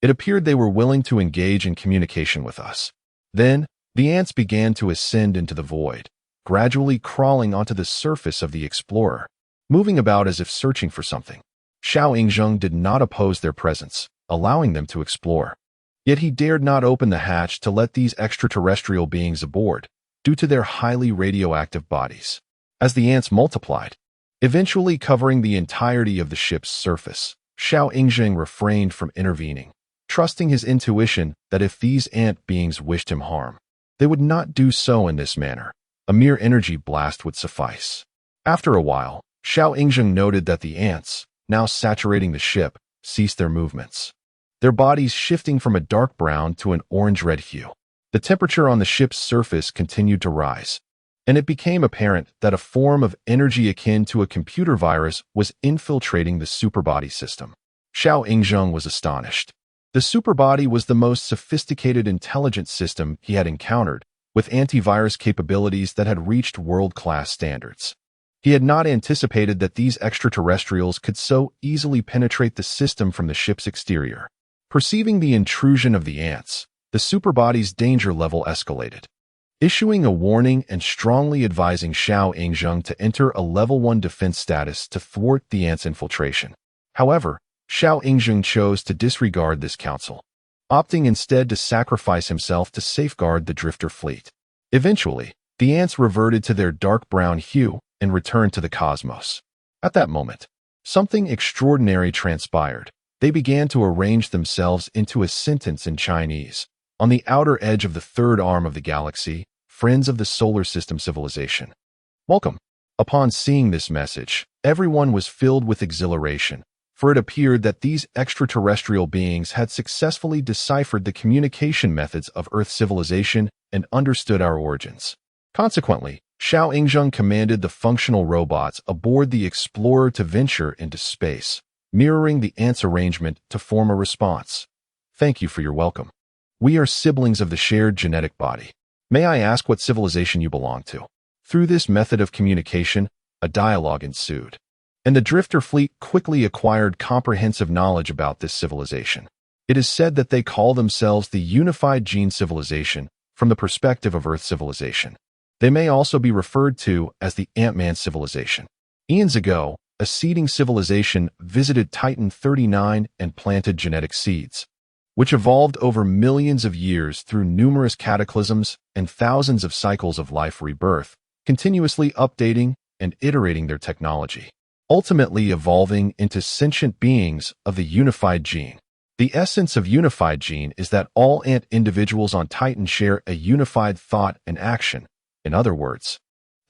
It appeared they were willing to engage in communication with us. Then, the ants began to ascend into the void, gradually crawling onto the surface of the Explorer, moving about as if searching for something. Xiao Yingzheng did not oppose their presence, allowing them to explore. Yet he dared not open the hatch to let these extraterrestrial beings aboard, due to their highly radioactive bodies. As the ants multiplied, eventually covering the entirety of the ship's surface, Xiao Yingzheng refrained from intervening, trusting his intuition that if these ant beings wished him harm, they would not do so in this manner. A mere energy blast would suffice. After a while, Xiao Yingzheng noted that the ants, now saturating the ship, ceased their movements, their bodies shifting from a dark brown to an orange-red hue. The temperature on the ship's surface continued to rise, and it became apparent that a form of energy akin to a computer virus was infiltrating the superbody system. Xiao Yingzheng was astonished. The superbody was the most sophisticated intelligence system he had encountered, with antivirus capabilities that had reached world-class standards. He had not anticipated that these extraterrestrials could so easily penetrate the system from the ship's exterior. Perceiving the intrusion of the ants, the superbody's danger level escalated, issuing a warning and strongly advising Xiao Yingzheng to enter a level 1 defense status to thwart the ants' infiltration. However, Xiao Yingzheng chose to disregard this counsel, opting instead to sacrifice himself to safeguard the drifter fleet. Eventually, the ants reverted to their dark brown hue and returned to the cosmos. At that moment, something extraordinary transpired. They began to arrange themselves into a sentence in Chinese. On the outer edge of the third arm of the galaxy, friends of the solar system civilization. Welcome. Upon seeing this message, everyone was filled with exhilaration, for it appeared that these extraterrestrial beings had successfully deciphered the communication methods of Earth civilization and understood our origins. Consequently, Xiao Yingzheng commanded the functional robots aboard the Explorer to venture into space, mirroring the ants' arrangement to form a response. Thank you for your welcome. We are siblings of the shared genetic body. May I ask what civilization you belong to? Through this method of communication, a dialogue ensued, and the drifter fleet quickly acquired comprehensive knowledge about this civilization. It is said that they call themselves the Unified Gene Civilization from the perspective of Earth civilization. They may also be referred to as the Ant-Man civilization. Eons ago, a seeding civilization visited Titan 39 and planted genetic seeds, which evolved over millions of years through numerous cataclysms and thousands of cycles of life rebirth, continuously updating and iterating their technology, ultimately evolving into sentient beings of the unified gene. The essence of unified gene is that all ant individuals on Titan share a unified thought and action. In other words,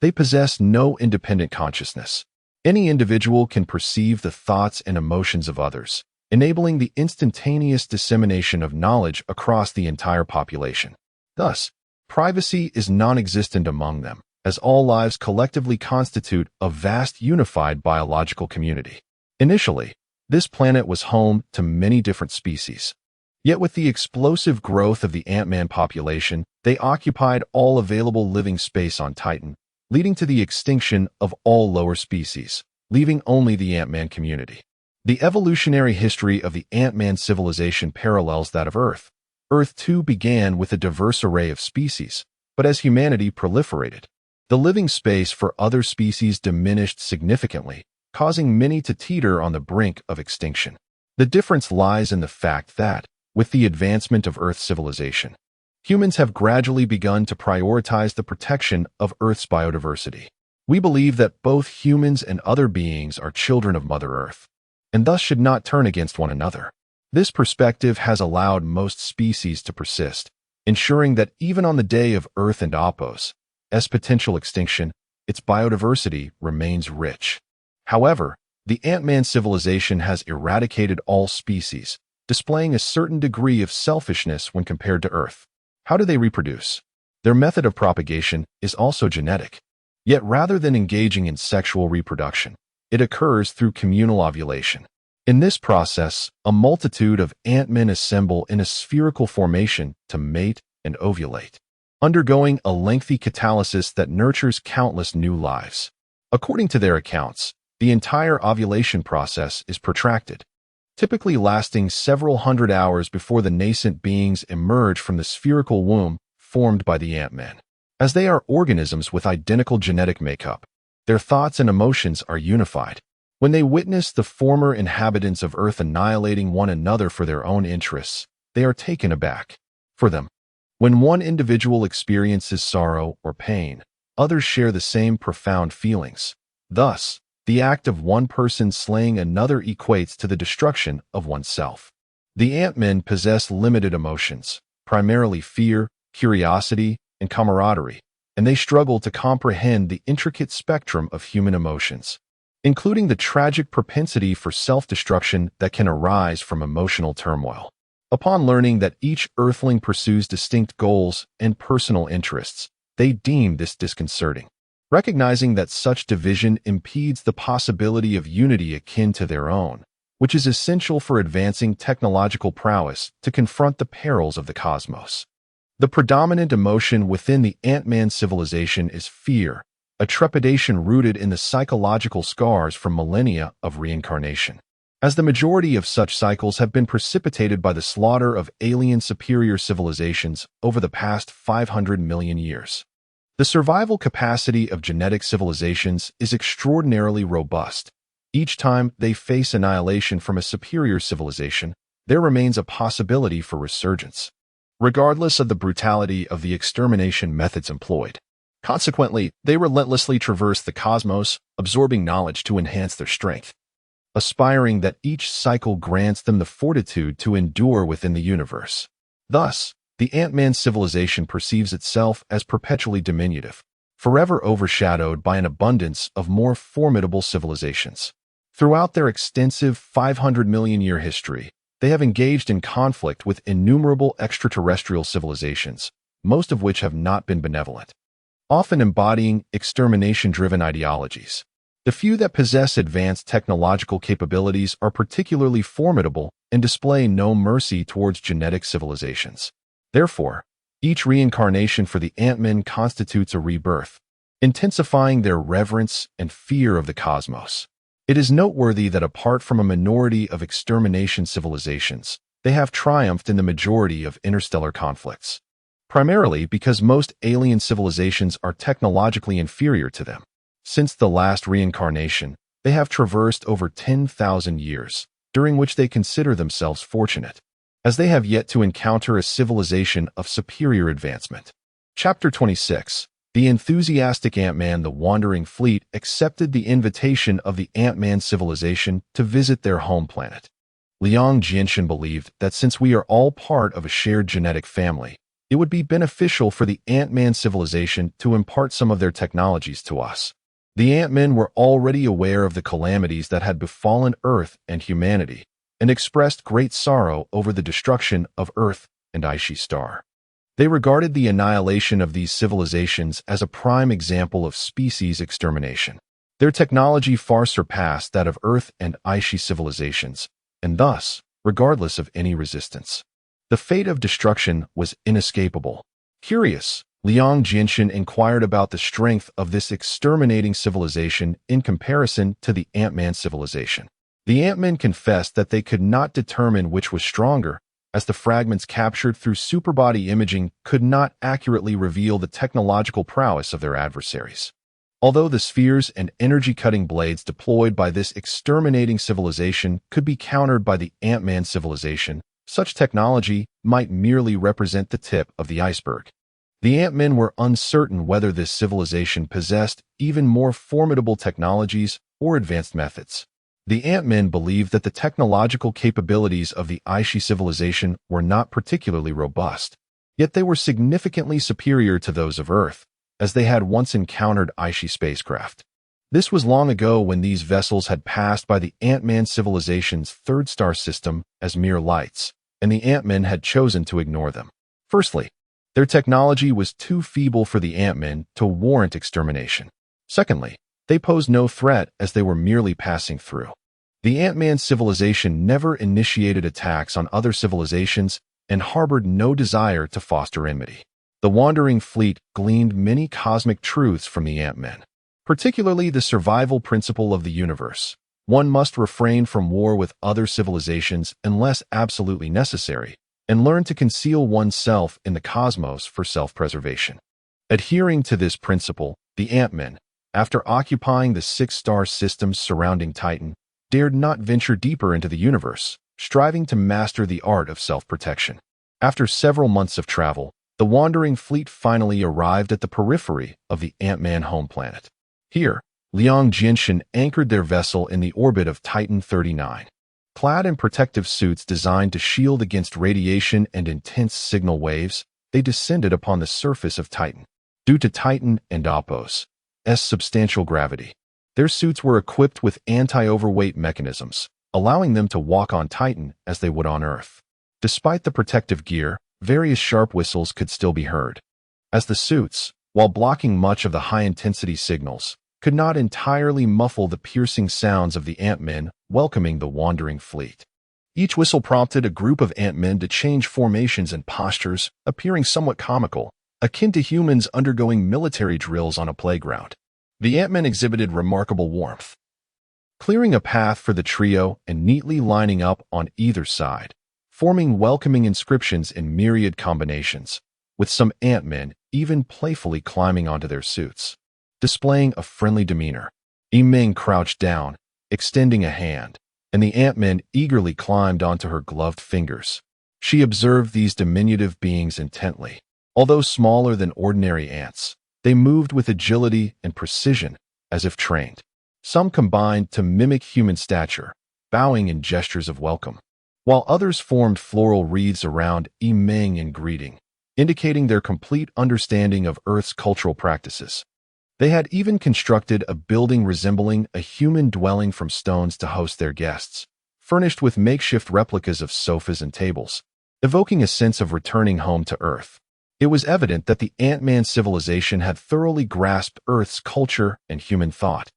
they possess no independent consciousness. Any individual can perceive the thoughts and emotions of others, enabling the instantaneous dissemination of knowledge across the entire population. Thus, privacy is non-existent among them, as all lives collectively constitute a vast unified biological community. Initially, this planet was home to many different species. Yet with the explosive growth of the Ant-Man population, they occupied all available living space on Titan, leading to the extinction of all lower species, leaving only the Ant-Man community. The evolutionary history of the Ant-Man civilization parallels that of Earth. Earth too began with a diverse array of species, but as humanity proliferated, the living space for other species diminished significantly, causing many to teeter on the brink of extinction. The difference lies in the fact that, with the advancement of Earth civilization, humans have gradually begun to prioritize the protection of Earth's biodiversity. We believe that both humans and other beings are children of Mother Earth, and thus should not turn against one another. This perspective has allowed most species to persist, ensuring that even on the day of Earth and Apos' potential extinction, its biodiversity remains rich. However, the Ant-Man civilization has eradicated all species, displaying a certain degree of selfishness when compared to Earth. How do they reproduce? Their method of propagation is also genetic. Yet rather than engaging in sexual reproduction, it occurs through communal ovulation. In this process, a multitude of ant-men assemble in a spherical formation to mate and ovulate, undergoing a lengthy catalysis that nurtures countless new lives. According to their accounts, the entire ovulation process is protracted, typically lasting several hundred hours before the nascent beings emerge from the spherical womb formed by the Ant-Man. As they are organisms with identical genetic makeup, their thoughts and emotions are unified. When they witness the former inhabitants of Earth annihilating one another for their own interests, they are taken aback. For them, when one individual experiences sorrow or pain, others share the same profound feelings. Thus, the act of one person slaying another equates to the destruction of oneself. The Ant-Men possess limited emotions, primarily fear, curiosity, and camaraderie, and they struggle to comprehend the intricate spectrum of human emotions, including the tragic propensity for self-destruction that can arise from emotional turmoil. Upon learning that each Earthling pursues distinct goals and personal interests, they deem this disconcerting. Recognizing that such division impedes the possibility of unity akin to their own, which is essential for advancing technological prowess to confront the perils of the cosmos. The predominant emotion within the Ant-Man civilization is fear, a trepidation rooted in the psychological scars from millennia of reincarnation. As the majority of such cycles have been precipitated by the slaughter of alien superior civilizations over the past 500 million years. The survival capacity of genetic civilizations is extraordinarily robust. Each time they face annihilation from a superior civilization, there remains a possibility for resurgence, regardless of the brutality of the extermination methods employed. Consequently, they relentlessly traverse the cosmos, absorbing knowledge to enhance their strength, aspiring that each cycle grants them the fortitude to endure within the universe. Thus, the Ant-Man civilization perceives itself as perpetually diminutive, forever overshadowed by an abundance of more formidable civilizations. Throughout their extensive 500 million year history, they have engaged in conflict with innumerable extraterrestrial civilizations, most of which have not been benevolent, often embodying extermination-driven ideologies. The few that possess advanced technological capabilities are particularly formidable and display no mercy towards genetic civilizations. Therefore, each reincarnation for the Ant-Men constitutes a rebirth, intensifying their reverence and fear of the cosmos. It is noteworthy that apart from a minority of extermination civilizations, they have triumphed in the majority of interstellar conflicts, primarily because most alien civilizations are technologically inferior to them. Since the last reincarnation, they have traversed over 10,000 years, during which they consider themselves fortunate, as they have yet to encounter a civilization of superior advancement. Chapter 26. The enthusiastic Ant-Man. The wandering fleet accepted the invitation of the Ant-Man civilization to visit their home planet. Liang Jinshan believed that since we are all part of a shared genetic family, it would be beneficial for the Ant-Man civilization to impart some of their technologies to us. The Ant-Men were already aware of the calamities that had befallen Earth and humanity, and expressed great sorrow over the destruction of Earth and Aishi Star. They regarded the annihilation of these civilizations as a prime example of species extermination. Their technology far surpassed that of Earth and Aishi civilizations, and thus, regardless of any resistance, the fate of destruction was inescapable. Curious, Liang Jinshan inquired about the strength of this exterminating civilization in comparison to the Ant-Man civilization. The Ant-Men confessed that they could not determine which was stronger, as the fragments captured through superbody imaging could not accurately reveal the technological prowess of their adversaries. Although the spheres and energy-cutting blades deployed by this exterminating civilization could be countered by the Ant-Man civilization, such technology might merely represent the tip of the iceberg. The Ant-Men were uncertain whether this civilization possessed even more formidable technologies or advanced methods. The Ant-Men believed that the technological capabilities of the Aishi civilization were not particularly robust, yet they were significantly superior to those of Earth, as they had once encountered Aishi spacecraft. This was long ago when these vessels had passed by the Ant-Man civilization's third star system as mere lights, and the Ant-Men had chosen to ignore them. Firstly, their technology was too feeble for the Ant-Men to warrant extermination. Secondly, they posed no threat as they were merely passing through. The Ant-Man civilization never initiated attacks on other civilizations and harbored no desire to foster enmity. The wandering fleet gleaned many cosmic truths from the Ant-Men, particularly the survival principle of the universe. One must refrain from war with other civilizations unless absolutely necessary, and learn to conceal oneself in the cosmos for self-preservation. Adhering to this principle, the Ant-Men, after occupying the 6-star systems surrounding Titan, dared not venture deeper into the universe, striving to master the art of self-protection. After several months of travel, the wandering fleet finally arrived at the periphery of the Ant-Man home planet. Here, Liang Jinshin anchored their vessel in the orbit of Titan 39. Clad in protective suits designed to shield against radiation and intense signal waves, they descended upon the surface of Titan. Due to Titan and Opos' substantial gravity, their suits were equipped with anti-overweight mechanisms, allowing them to walk on Titan as they would on Earth. Despite the protective gear, various sharp whistles could still be heard, as the suits, while blocking much of the high-intensity signals, could not entirely muffle the piercing sounds of the Ant-Men welcoming the wandering fleet. Each whistle prompted a group of Ant-Men to change formations and postures, appearing somewhat comical, akin to humans undergoing military drills on a playground. The Ant-Men exhibited remarkable warmth, clearing a path for the trio and neatly lining up on either side, forming welcoming inscriptions in myriad combinations, with some Ant-Men even playfully climbing onto their suits. Displaying a friendly demeanor, Yimeng crouched down, extending a hand, and the Ant-Man eagerly climbed onto her gloved fingers. She observed these diminutive beings intently. Although smaller than ordinary ants, they moved with agility and precision, as if trained. Some combined to mimic human stature, bowing in gestures of welcome, while others formed floral wreaths around Yimeng in greeting, indicating their complete understanding of Earth's cultural practices. They had even constructed a building resembling a human dwelling from stones to host their guests, furnished with makeshift replicas of sofas and tables, evoking a sense of returning home to Earth. It was evident that the Ant-Man civilization had thoroughly grasped Earth's culture and human thought,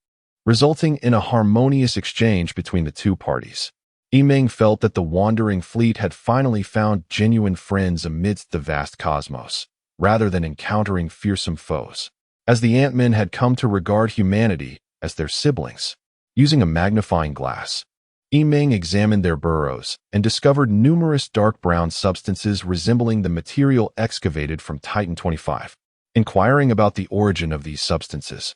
resulting in a harmonious exchange between the two parties. Yimeng felt that the wandering fleet had finally found genuine friends amidst the vast cosmos, rather than encountering fearsome foes, as the Ant-Men had come to regard humanity as their siblings. Using a magnifying glass, Yimeng examined their burrows and discovered numerous dark brown substances resembling the material excavated from Titan 25. Inquiring about the origin of these substances,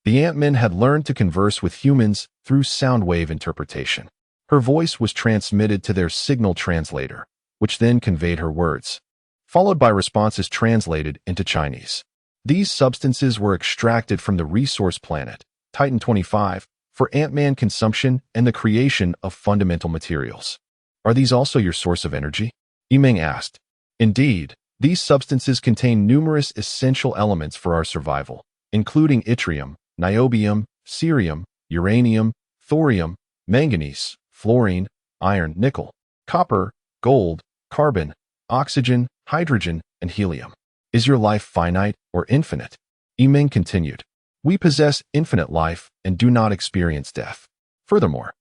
the Ant-Men had learned to converse with humans through sound wave interpretation. Her voice was transmitted to their signal translator, which then conveyed her words, followed by responses translated into Chinese. These substances were extracted from the resource planet, Titan 25, for Ant-Man consumption and the creation of fundamental materials. Are these also your source of energy? Yimeng asked. Indeed, these substances contain numerous essential elements for our survival, including yttrium, niobium, cerium, uranium, thorium, manganese, fluorine, iron, nickel, copper, gold, carbon, oxygen, hydrogen, and helium. Is your life finite or infinite? Yimeng continued. We possess infinite life and do not experience death. Furthermore,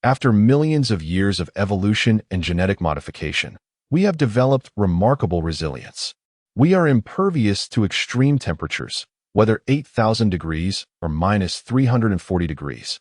after millions of years of evolution and genetic modification, we have developed remarkable resilience. We are impervious to extreme temperatures, whether 8,000 degrees or minus 340 degrees.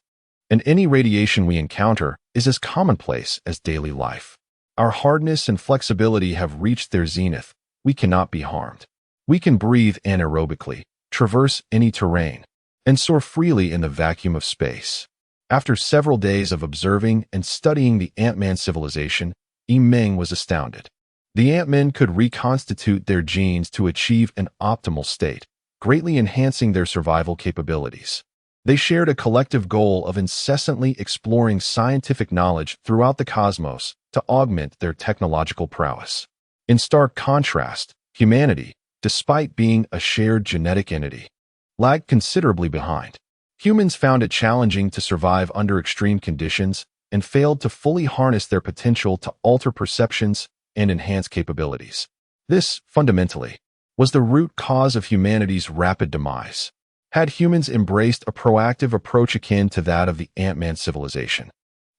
And any radiation we encounter is as commonplace as daily life. Our hardness and flexibility have reached their zenith. We cannot be harmed. We can breathe anaerobically, traverse any terrain, and soar freely in the vacuum of space. After several days of observing and studying the Ant-Man civilization, Yimeng was astounded. The Ant-Men could reconstitute their genes to achieve an optimal state, greatly enhancing their survival capabilities. They shared a collective goal of incessantly exploring scientific knowledge throughout the cosmos to augment their technological prowess. In stark contrast, humanity, despite being a shared genetic entity, lagged considerably behind. Humans found it challenging to survive under extreme conditions and failed to fully harness their potential to alter perceptions and enhance capabilities. This, fundamentally, was the root cause of humanity's rapid demise. Had humans embraced a proactive approach akin to that of the Ant-Man civilization,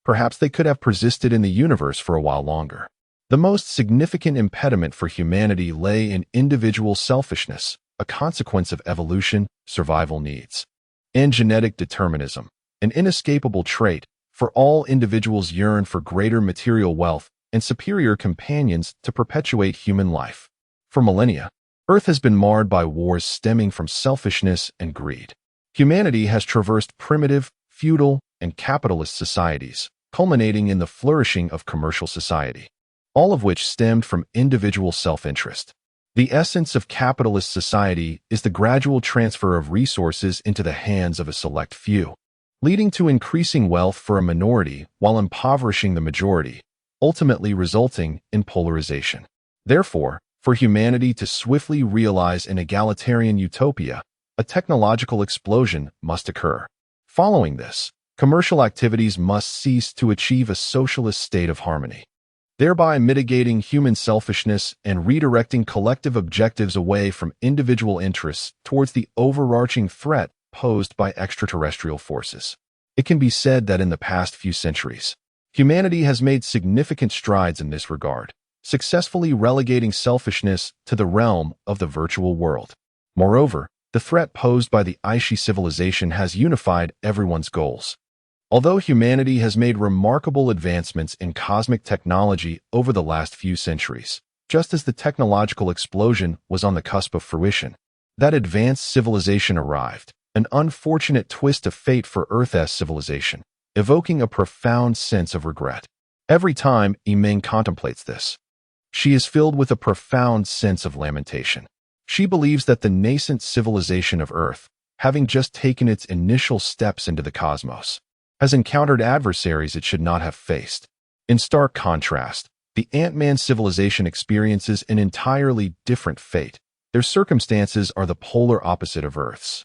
perhaps they could have persisted in the universe for a while longer. The most significant impediment for humanity lay in individual selfishness, a consequence of evolution, survival needs, and genetic determinism, an inescapable trait, for all individuals yearn for greater material wealth and superior companions to perpetuate human life. For millennia, Earth has been marred by wars stemming from selfishness and greed. Humanity has traversed primitive, feudal, and capitalist societies, culminating in the flourishing of commercial society, all of which stemmed from individual self-interest. The essence of capitalist society is the gradual transfer of resources into the hands of a select few, leading to increasing wealth for a minority while impoverishing the majority, ultimately resulting in polarization. Therefore, for humanity to swiftly realize an egalitarian utopia, a technological explosion must occur. Following this, commercial activities must cease to achieve a socialist state of harmony, thereby mitigating human selfishness and redirecting collective objectives away from individual interests towards the overarching threat posed by extraterrestrial forces. It can be said that in the past few centuries, humanity has made significant strides in this regard, successfully relegating selfishness to the realm of the virtual world. Moreover, the threat posed by the Odyssey civilization has unified everyone's goals. Although humanity has made remarkable advancements in cosmic technology over the last few centuries, just as the technological explosion was on the cusp of fruition, that advanced civilization arrived, an unfortunate twist of fate for Earth's civilization, evoking a profound sense of regret. Every time Ming contemplates this, she is filled with a profound sense of lamentation. She believes that the nascent civilization of Earth, having just taken its initial steps into the cosmos, has encountered adversaries it should not have faced. In stark contrast, the Ant-Man civilization experiences an entirely different fate. Their circumstances are the polar opposite of Earth's.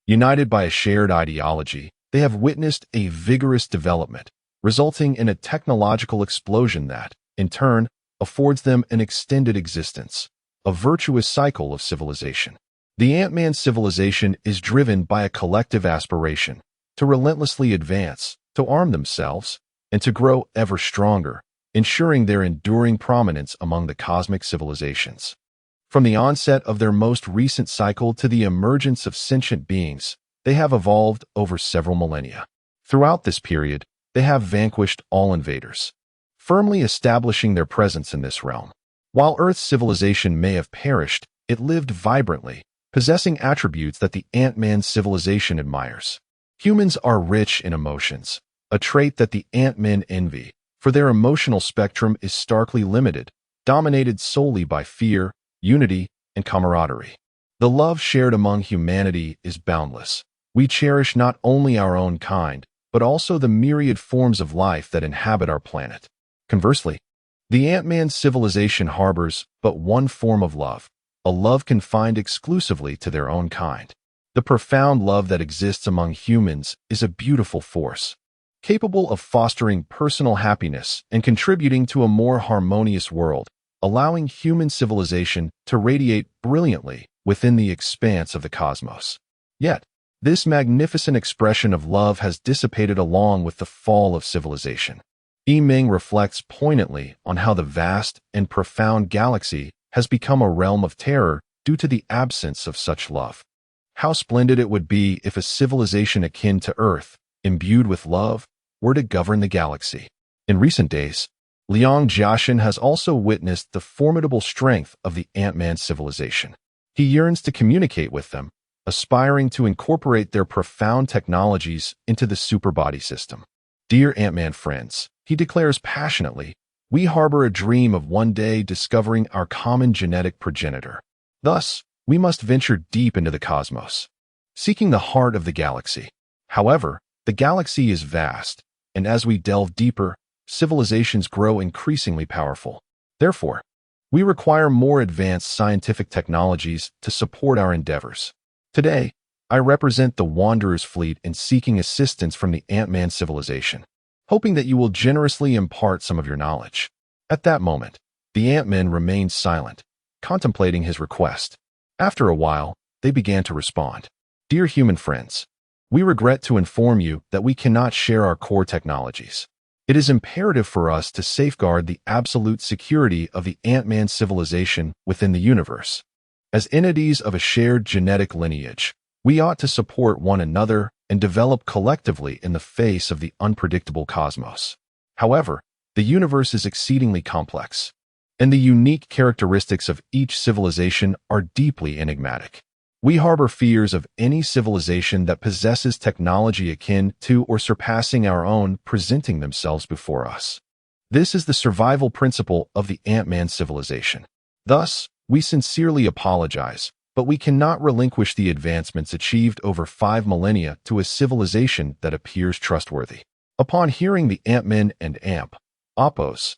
United by a shared ideology, they have witnessed a vigorous development, resulting in a technological explosion that, in turn, affords them an extended existence, a virtuous cycle of civilization. The Ant-Man civilization is driven by a collective aspiration to relentlessly advance, to arm themselves, and to grow ever stronger, ensuring their enduring prominence among the cosmic civilizations. From the onset of their most recent cycle to the emergence of sentient beings, they have evolved over several millennia. Throughout this period, they have vanquished all invaders, firmly establishing their presence in this realm. While Earth's civilization may have perished, it lived vibrantly, possessing attributes that the Ant-Man civilization admires. Humans are rich in emotions, a trait that the Ant-Men envy, for their emotional spectrum is starkly limited, dominated solely by fear, unity, and camaraderie. The love shared among humanity is boundless. We cherish not only our own kind, but also the myriad forms of life that inhabit our planet. Conversely, the Ant-Man civilization harbors but one form of love, a love confined exclusively to their own kind. The profound love that exists among humans is a beautiful force, capable of fostering personal happiness and contributing to a more harmonious world, allowing human civilization to radiate brilliantly within the expanse of the cosmos. Yet, this magnificent expression of love has dissipated along with the fall of civilization. Ming reflects poignantly on how the vast and profound galaxy has become a realm of terror due to the absence of such love. How splendid it would be if a civilization akin to Earth, imbued with love, were to govern the galaxy. In recent days, Liang Jiaxin has also witnessed the formidable strength of the Ant-Man civilization. He yearns to communicate with them, aspiring to incorporate their profound technologies into the superbody system. Dear Ant-Man friends, he declares passionately, we harbor a dream of one day discovering our common genetic progenitor. Thus, we must venture deep into the cosmos, seeking the heart of the galaxy. However, the galaxy is vast, and as we delve deeper, civilizations grow increasingly powerful. Therefore, we require more advanced scientific technologies to support our endeavors. Today, I represent the Wanderer's fleet in seeking assistance from the Ant-Man civilization, hoping that you will generously impart some of your knowledge. At that moment, the Ant-Men remained silent, contemplating his request. After a while, they began to respond. Dear human friends, we regret to inform you that we cannot share our core technologies. It is imperative for us to safeguard the absolute security of the Ant-Man civilization within the universe. As entities of a shared genetic lineage, we ought to support one another and develop collectively in the face of the unpredictable cosmos. However, the universe is exceedingly complex, and the unique characteristics of each civilization are deeply enigmatic. We harbor fears of any civilization that possesses technology akin to or surpassing our own presenting themselves before us. This is the survival principle of the Ant-Man civilization. Thus, we sincerely apologize, but we cannot relinquish the advancements achieved over 5 millennia to a civilization that appears trustworthy. Upon hearing the Ant-Man and Apos'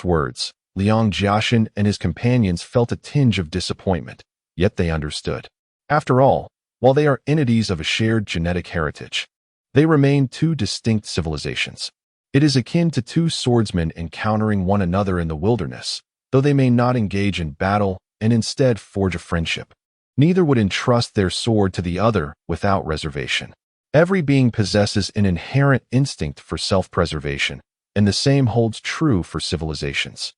words, Liang Jiaxin and his companions felt a tinge of disappointment, yet they understood. After all, while they are entities of a shared genetic heritage, they remain two distinct civilizations. It is akin to two swordsmen encountering one another in the wilderness, though they may not engage in battle and instead forge a friendship. Neither would entrust their sword to the other without reservation. Every being possesses an inherent instinct for self-preservation, and the same holds true for civilizations.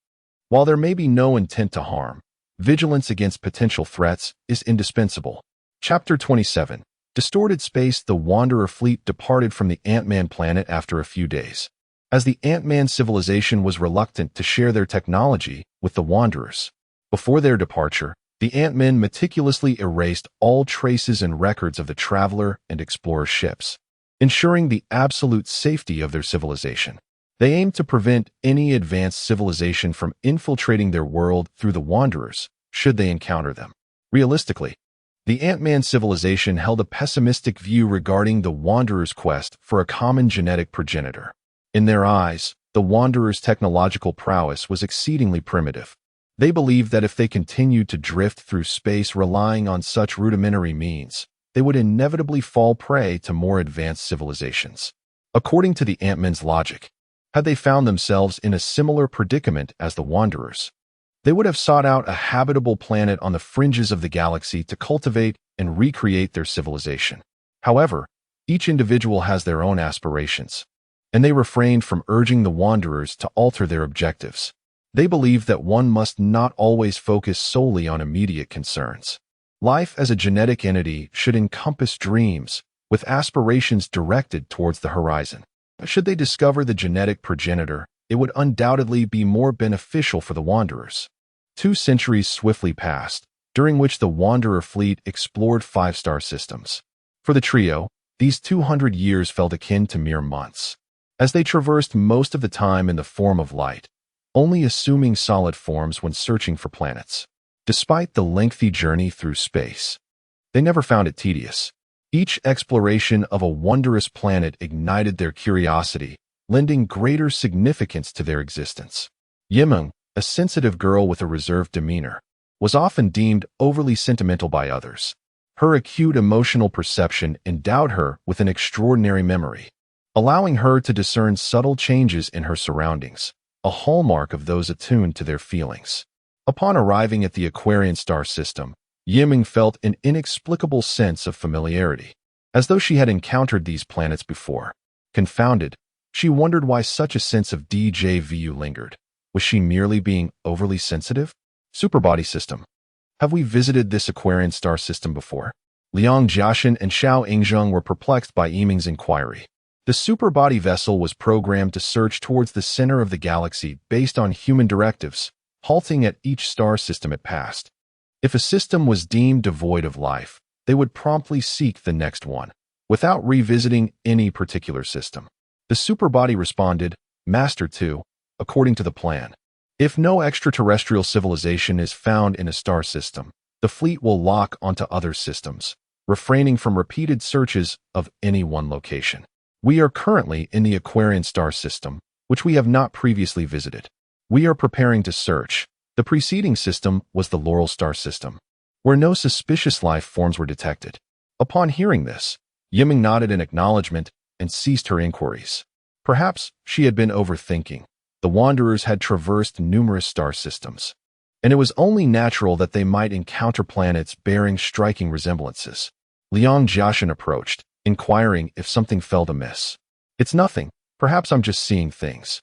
While there may be no intent to harm, vigilance against potential threats is indispensable. Chapter 27. Distorted Space. The Wanderer fleet departed from the Ant-Man planet after a few days. As the Ant-Man civilization was reluctant to share their technology with the Wanderers. Before their departure, the Ant-Men meticulously erased all traces and records of the Traveler and Explorer ships, ensuring the absolute safety of their civilization. They aimed to prevent any advanced civilization from infiltrating their world through the Wanderers, should they encounter them. Realistically, the Ant-Man civilization held a pessimistic view regarding the Wanderers' quest for a common genetic progenitor. In their eyes, the Wanderers' technological prowess was exceedingly primitive. They believed that if they continued to drift through space relying on such rudimentary means, they would inevitably fall prey to more advanced civilizations. According to the Ant-Man's logic, had they found themselves in a similar predicament as the Wanderers, they would have sought out a habitable planet on the fringes of the galaxy to cultivate and recreate their civilization. However, each individual has their own aspirations, and they refrained from urging the Wanderers to alter their objectives. They believed that one must not always focus solely on immediate concerns. Life as a genetic entity should encompass dreams, with aspirations directed towards the horizon. Should they discover the genetic progenitor, it would undoubtedly be more beneficial for the Wanderers. 2 centuries swiftly passed, during which the Wanderer fleet explored 5 star systems. For the trio, these 200 years felt akin to mere months, as they traversed most of the time in the form of light, only assuming solid forms when searching for planets. Despite the lengthy journey through space, they never found it tedious. Each exploration of a wondrous planet ignited their curiosity, lending greater significance to their existence. Yimeng, a sensitive girl with a reserved demeanor, was often deemed overly sentimental by others. Her acute emotional perception endowed her with an extraordinary memory, allowing her to discern subtle changes in her surroundings, a hallmark of those attuned to their feelings. Upon arriving at the Aquarian star system, Yimeng felt an inexplicable sense of familiarity, as though she had encountered these planets before. Confounded, she wondered why such a sense of déjà vu lingered. Was she merely being overly sensitive? Superbody system. Have we visited this Aquarian star system before? Liang Jiaxin and Xiao Yingzheng were perplexed by Yimeng's inquiry. The superbody vessel was programmed to search towards the center of the galaxy based on human directives, halting at each star system it passed. If a system was deemed devoid of life, they would promptly seek the next one, without revisiting any particular system. The superbody responded, Master 2, according to the plan. If no extraterrestrial civilization is found in a star system, the fleet will lock onto other systems, refraining from repeated searches of any one location. We are currently in the Aquarian star system, which we have not previously visited. We are preparing to search. The preceding system was the Laurel star system, where no suspicious life forms were detected. Upon hearing this, Yimeng nodded in acknowledgement and ceased her inquiries. Perhaps she had been overthinking. The Wanderers had traversed numerous star systems, and it was only natural that they might encounter planets bearing striking resemblances. Liang Jiaxin approached, inquiring if something felt amiss. It's nothing. Perhaps I'm just seeing things.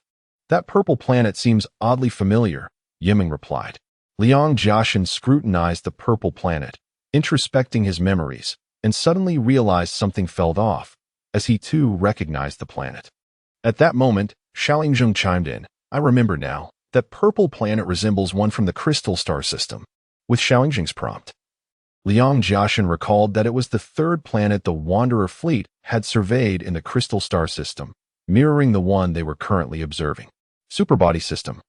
That purple planet seems oddly familiar, Yimeng replied. Liang Jiaxin scrutinized the purple planet, introspecting his memories, and suddenly realized something felt off, as he too recognized the planet. At that moment, Xiaolingzheng chimed in. I remember now. That purple planet resembles one from the crystal star system. With Xiaolingzheng's prompt, Liang Jiaxin recalled that it was the third planet the Wanderer fleet had surveyed in the crystal star system, mirroring the one they were currently observing. Superbody system.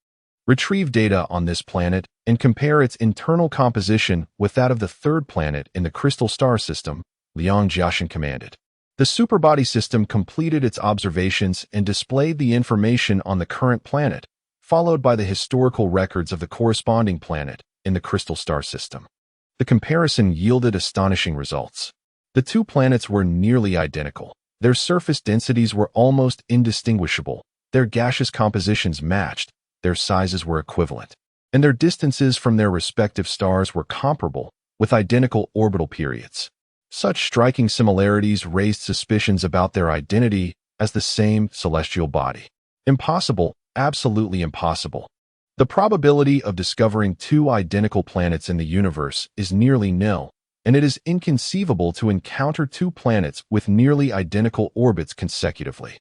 Retrieve data on this planet and compare its internal composition with that of the third planet in the crystal star system, Liang Jiaxin commanded. The superbody system completed its observations and displayed the information on the current planet, followed by the historical records of the corresponding planet in the crystal star system. The comparison yielded astonishing results. The two planets were nearly identical. Their surface densities were almost indistinguishable. Their gaseous compositions matched. Their sizes were equivalent. And their distances from their respective stars were comparable, with identical orbital periods. Such striking similarities raised suspicions about their identity as the same celestial body. Impossible, absolutely impossible. The probability of discovering two identical planets in the universe is nearly nil, and it is inconceivable to encounter two planets with nearly identical orbits consecutively.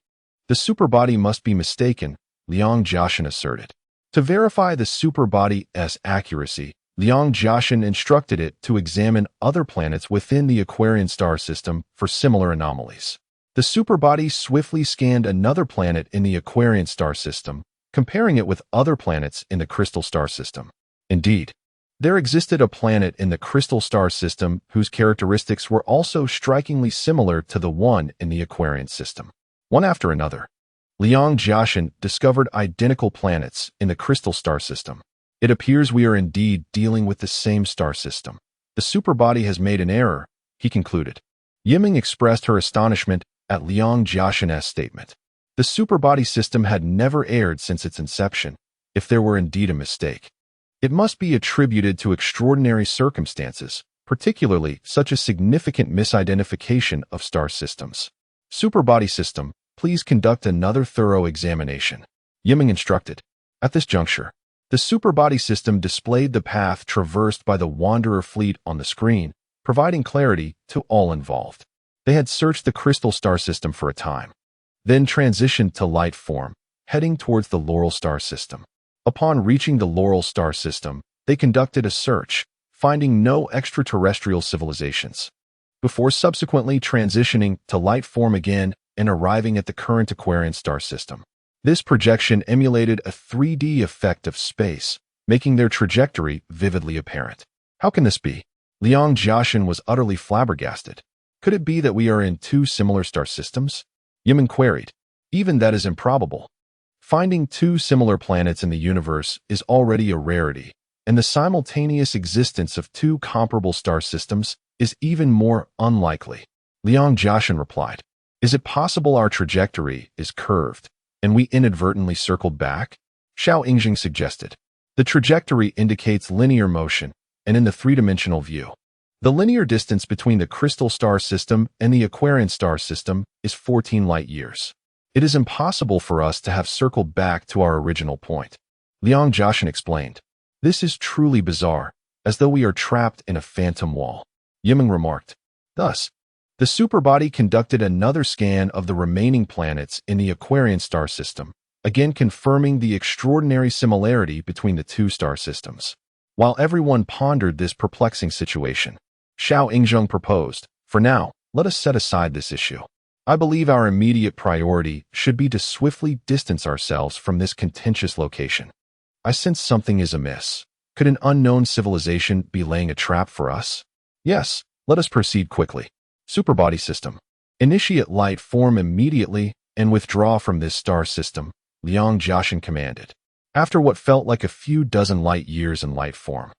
The superbody must be mistaken, Liang Jiaxin asserted. To verify the superbody's accuracy, Liang Jiaxin instructed it to examine other planets within the Aquarian star system for similar anomalies. The superbody swiftly scanned another planet in the Aquarian star system, comparing it with other planets in the crystal star system. Indeed, there existed a planet in the crystal star system whose characteristics were also strikingly similar to the one in the Aquarian system. One after another, Liang Jiaxin discovered identical planets in the crystal star system. It appears we are indeed dealing with the same star system. The superbody has made an error, he concluded. Yiming expressed her astonishment at Liang Jiaxin's statement. The superbody system had never erred since its inception, if there were indeed a mistake. It must be attributed to extraordinary circumstances, particularly such a significant misidentification of star systems. Superbody system, please conduct another thorough examination, Yiming instructed. At this juncture, the superbody system displayed the path traversed by the Wanderer fleet on the screen, providing clarity to all involved. They had searched the crystal star system for a time, then transitioned to light form, heading towards the Laurel star system. Upon reaching the Laurel star system, they conducted a search, finding no extraterrestrial civilizations, before subsequently transitioning to light form again and arriving at the current Aquarian star system. This projection emulated a 3D effect of space, making their trajectory vividly apparent. How can this be? Liang Jiaxin was utterly flabbergasted. Could it be that we are in two similar star systems? Yiming queried. Even that is improbable. Finding two similar planets in the universe is already a rarity, and the simultaneous existence of two comparable star systems is even more unlikely. Liang Jiaxin replied. Is it possible our trajectory is curved, and we inadvertently circled back? Xiao Yingjing suggested. The trajectory indicates linear motion, and in the three-dimensional view, the linear distance between the crystal star system and the Aquarian star system is 14 light-years. It is impossible for us to have circled back to our original point, Liang Jiaxin explained. This is truly bizarre, as though we are trapped in a phantom wall, Yiming remarked. Thus, the superbody conducted another scan of the remaining planets in the Aquarian star system, again confirming the extraordinary similarity between the two star systems. While everyone pondered this perplexing situation, Xiao Yingjing proposed, for now, let us set aside this issue. I believe our immediate priority should be to swiftly distance ourselves from this contentious location. I sense something is amiss. Could an unknown civilization be laying a trap for us? Yes, let us proceed quickly. Superbody system. Initiate light form immediately and withdraw from this star system, Liang Jiaxin commanded. After what felt like a few dozen light-years in light form,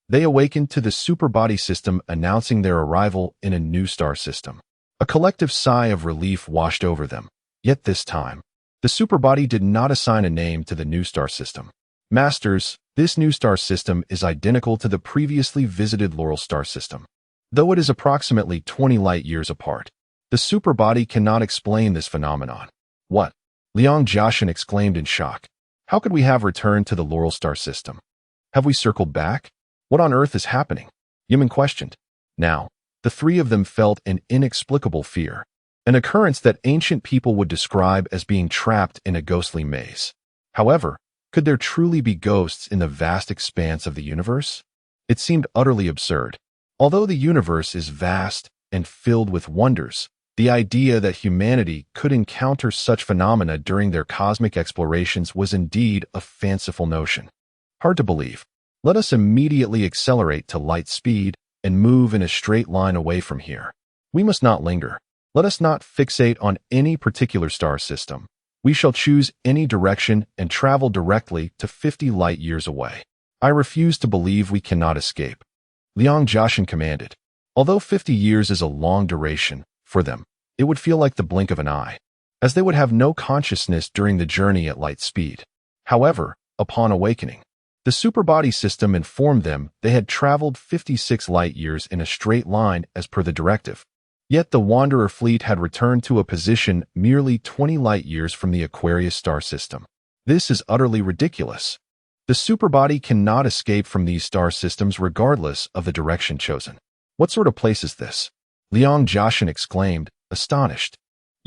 they awakened to the superbody system announcing their arrival in a new star system. A collective sigh of relief washed over them. Yet this time, the superbody did not assign a name to the new star system. Masters, this new star system is identical to the previously visited Laurel star system, though it is approximately 20 light-years apart. The superbody cannot explain this phenomenon. What? Liang Jiaxin exclaimed in shock. How could we have returned to the Laurel star system? Have we circled back? What on earth is happening? Yiming questioned. Now, the three of them felt an inexplicable fear, an occurrence that ancient people would describe as being trapped in a ghostly maze. However, could there truly be ghosts in the vast expanse of the universe? It seemed utterly absurd. Although the universe is vast and filled with wonders, the idea that humanity could encounter such phenomena during their cosmic explorations was indeed a fanciful notion. Hard to believe. Let us immediately accelerate to light speed and move in a straight line away from here. We must not linger. Let us not fixate on any particular star system. We shall choose any direction and travel directly to 50 light years away. I refuse to believe we cannot escape. Liang Jiaxin commanded. Although 50 years is a long duration, for them, it would feel like the blink of an eye, as they would have no consciousness during the journey at light speed. However, upon awakening, the superbody system informed them they had traveled 56 light years in a straight line as per the directive. Yet the Wanderer fleet had returned to a position merely 20 light years from the Aquarius star system. This is utterly ridiculous. The superbody cannot escape from these star systems regardless of the direction chosen. What sort of place is this? Liang Jiaxin exclaimed, astonished.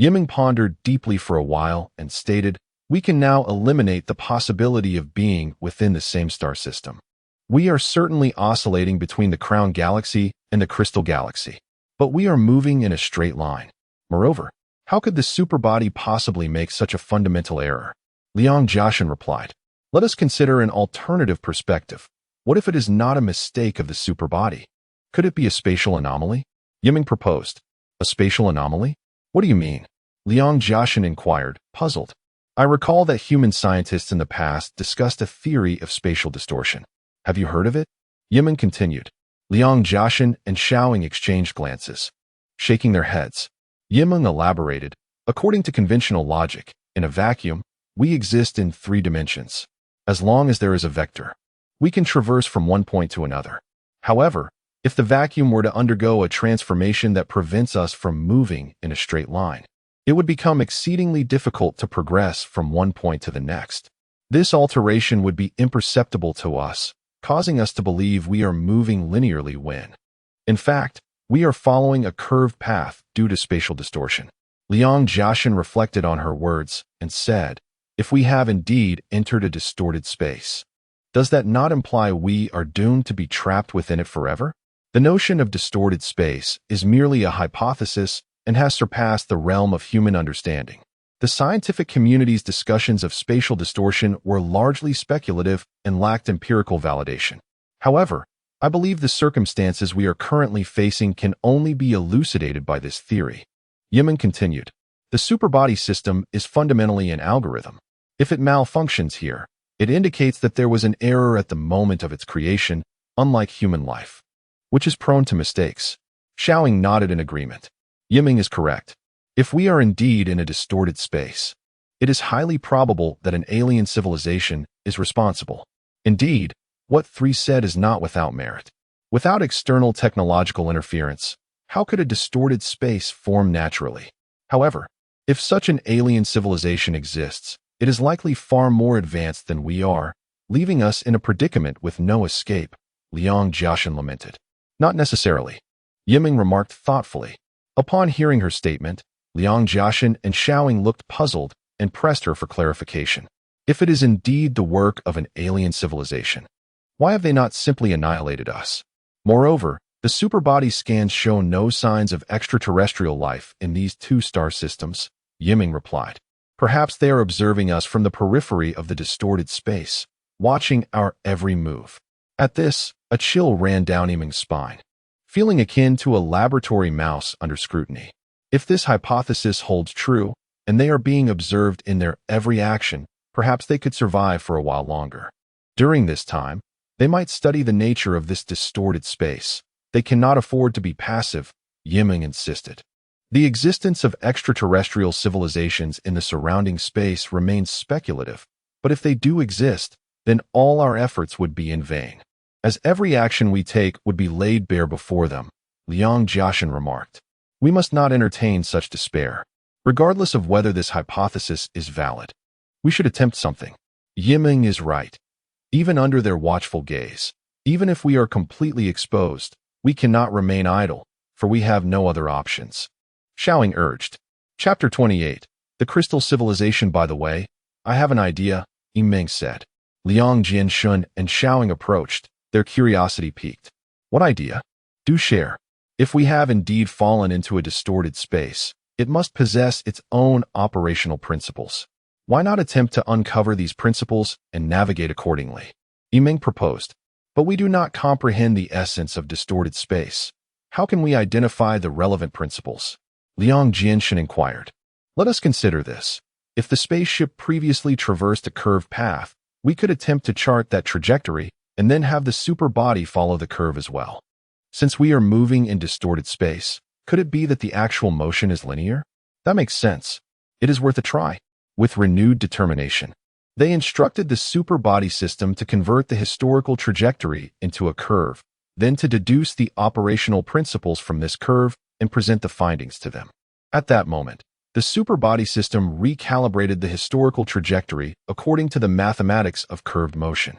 Yiming pondered deeply for a while and stated, we can now eliminate the possibility of being within the same star system. We are certainly oscillating between the Crown Galaxy and the Crystal Galaxy, but we are moving in a straight line. Moreover, how could the superbody possibly make such a fundamental error? Liang Jiaxin replied, let us consider an alternative perspective. What if it is not a mistake of the superbody? Could it be a spatial anomaly? Yiming proposed. A spatial anomaly? What do you mean? Liang Jiaxin inquired, puzzled. I recall that human scientists in the past discussed a theory of spatial distortion. Have you heard of it? Yiming continued. Liang Jiaxin and Xiaoing exchanged glances, shaking their heads. Yiming elaborated, according to conventional logic, in a vacuum, we exist in 3 dimensions. As long as there is a vector, we can traverse from one point to another. However, if the vacuum were to undergo a transformation that prevents us from moving in a straight line, it would become exceedingly difficult to progress from one point to the next. This alteration would be imperceptible to us, causing us to believe we are moving linearly when, in fact, we are following a curved path due to spatial distortion. Liang Jiaxin reflected on her words and said, if we have indeed entered a distorted space, does that not imply we are doomed to be trapped within it forever? The notion of distorted space is merely a hypothesis and has surpassed the realm of human understanding. The scientific community's discussions of spatial distortion were largely speculative and lacked empirical validation. However, I believe the circumstances we are currently facing can only be elucidated by this theory. Yiming continued, the superbody system is fundamentally an algorithm. If it malfunctions here, it indicates that there was an error at the moment of its creation, unlike human life, which is prone to mistakes. Xiaoing nodded in agreement. Yiming is correct. If we are indeed in a distorted space, it is highly probable that an alien civilization is responsible. Indeed, what 3 said is not without merit. Without external technological interference, how could a distorted space form naturally? However, if such an alien civilization exists, it is likely far more advanced than we are, leaving us in a predicament with no escape, Liang Jiaxin lamented. Not necessarily. Yiming remarked thoughtfully. Upon hearing her statement, Liang Jiaxin and Xiaoing looked puzzled and pressed her for clarification. If it is indeed the work of an alien civilization, why have they not simply annihilated us? Moreover, the superbody scans show no signs of extraterrestrial life in these 2 star systems, Yiming replied. Perhaps they are observing us from the periphery of the distorted space, watching our every move. At this, a chill ran down Yiming's spine, feeling akin to a laboratory mouse under scrutiny. If this hypothesis holds true, and they are being observed in their every action, perhaps they could survive for a while longer. During this time, they might study the nature of this distorted space. They cannot afford to be passive, Yiming insisted. The existence of extraterrestrial civilizations in the surrounding space remains speculative, but if they do exist, then all our efforts would be in vain, as every action we take would be laid bare before them, Liang Jiaxin remarked. We must not entertain such despair, regardless of whether this hypothesis is valid. We should attempt something. Yiming is right. Even under their watchful gaze, even if we are completely exposed, we cannot remain idle, for we have no other options. Xiaoing urged. Chapter 28. The Crystal Civilization. By the way, I have an idea, Yiming said. Liang Jianshun and Xiaoing approached, their curiosity piqued. What idea? Do share. If we have indeed fallen into a distorted space, it must possess its own operational principles. Why not attempt to uncover these principles and navigate accordingly? Yimeng proposed. But we do not comprehend the essence of distorted space. How can we identify the relevant principles? Liang Jianshan inquired. Let us consider this. If the spaceship previously traversed a curved path, we could attempt to chart that trajectory and then have the super body follow the curve as well. Since we are moving in distorted space, could it be that the actual motion is linear? That makes sense. It is worth a try. With renewed determination, they instructed the super body system to convert the historical trajectory into a curve, then to deduce the operational principles from this curve and present the findings to them. At that moment, the super body system recalibrated the historical trajectory according to the mathematics of curved motion.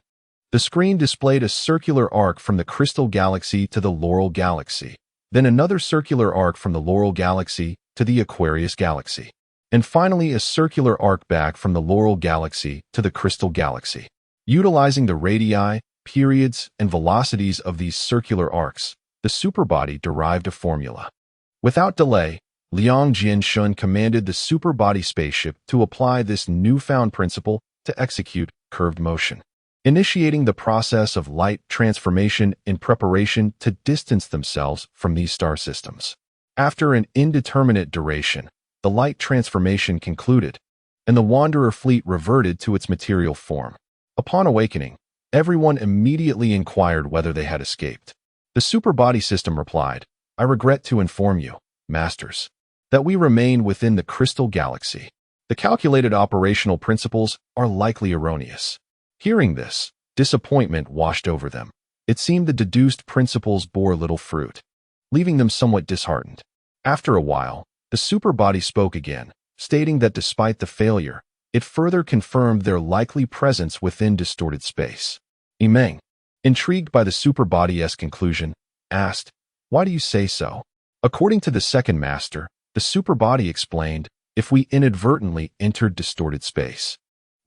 The screen displayed a circular arc from the Crystal Galaxy to the Laurel Galaxy, then another circular arc from the Laurel Galaxy to the Aquarius Galaxy, and finally a circular arc back from the Laurel Galaxy to the Crystal Galaxy. Utilizing the radii, periods, and velocities of these circular arcs, the superbody derived a formula. Without delay, Liang Jianshun commanded the superbody spaceship to apply this newfound principle to execute curved motion, initiating the process of light transformation in preparation to distance themselves from these star systems. After an indeterminate duration, the light transformation concluded, and the Wanderer fleet reverted to its material form. Upon awakening, everyone immediately inquired whether they had escaped. The superbody system replied, "I regret to inform you, Masters, that we remain within the Crystal Galaxy. The calculated operational principles are likely erroneous." Hearing this, disappointment washed over them. It seemed the deduced principles bore little fruit, leaving them somewhat disheartened. After a while, the superbody spoke again, stating that despite the failure, it further confirmed their likely presence within distorted space. Yimeng, intrigued by the superbody's conclusion, asked, "Why do you say so?" According to the second master, the superbody explained, "If we inadvertently entered distorted space,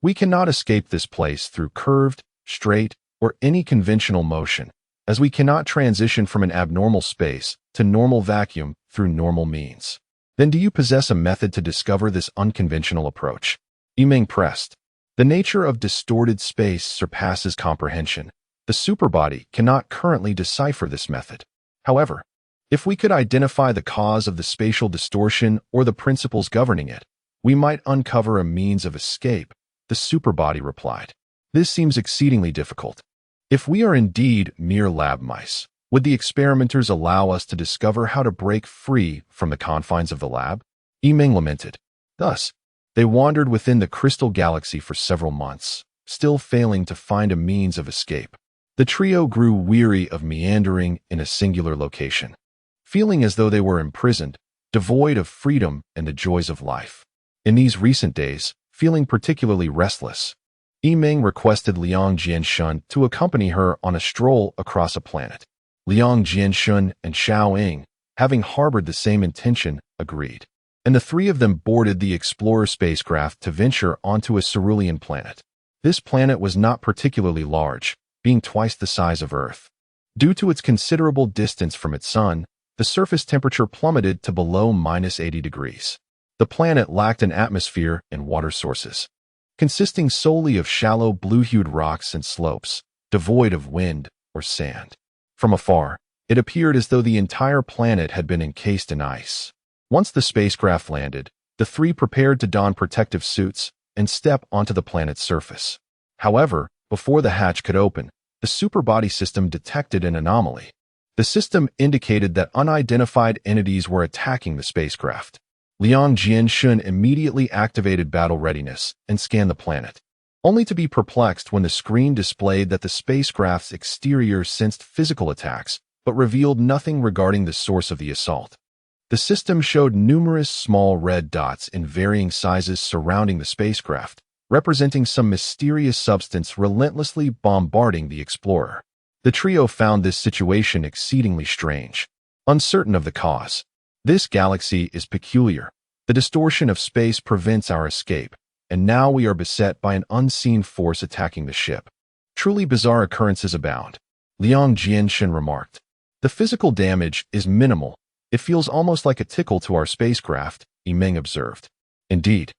we cannot escape this place through curved, straight, or any conventional motion, as we cannot transition from an abnormal space to normal vacuum through normal means." Then do you possess a method to discover this unconventional approach? Yimeng pressed. The nature of distorted space surpasses comprehension. The superbody cannot currently decipher this method. However, if we could identify the cause of the spatial distortion or the principles governing it, we might uncover a means of escape, the superbody replied. This seems exceedingly difficult. If we are indeed mere lab mice, would the experimenters allow us to discover how to break free from the confines of the lab? Yimeng lamented. Thus, they wandered within the Crystal Galaxy for several months, still failing to find a means of escape. The trio grew weary of meandering in a singular location, feeling as though they were imprisoned, devoid of freedom and the joys of life. In these recent days, feeling particularly restless, Yimeng requested Liang Jianshun to accompany her on a stroll across a planet. Liang Jianshun and Xiao Ying, having harbored the same intention, agreed, and the three of them boarded the Explorer spacecraft to venture onto a cerulean planet. This planet was not particularly large, being twice the size of Earth. Due to its considerable distance from its sun, the surface temperature plummeted to below -80 degrees. The planet lacked an atmosphere and water sources, consisting solely of shallow blue-hued rocks and slopes, devoid of wind or sand. From afar, it appeared as though the entire planet had been encased in ice. Once the spacecraft landed, the three prepared to don protective suits and step onto the planet's surface. However, before the hatch could open, the superbody system detected an anomaly. The system indicated that unidentified entities were attacking the spacecraft. Liang Jianshun immediately activated battle readiness and scanned the planet, only to be perplexed when the screen displayed that the spacecraft's exterior sensed physical attacks, but revealed nothing regarding the source of the assault. The system showed numerous small red dots in varying sizes surrounding the spacecraft, representing some mysterious substance relentlessly bombarding the Explorer. The trio found this situation exceedingly strange, uncertain of the cause. This galaxy is peculiar. The distortion of space prevents our escape, and now we are beset by an unseen force attacking the ship. Truly bizarre occurrences abound, Liang Jianshun remarked. The physical damage is minimal. It feels almost like a tickle to our spacecraft, Yimeng observed. Indeed,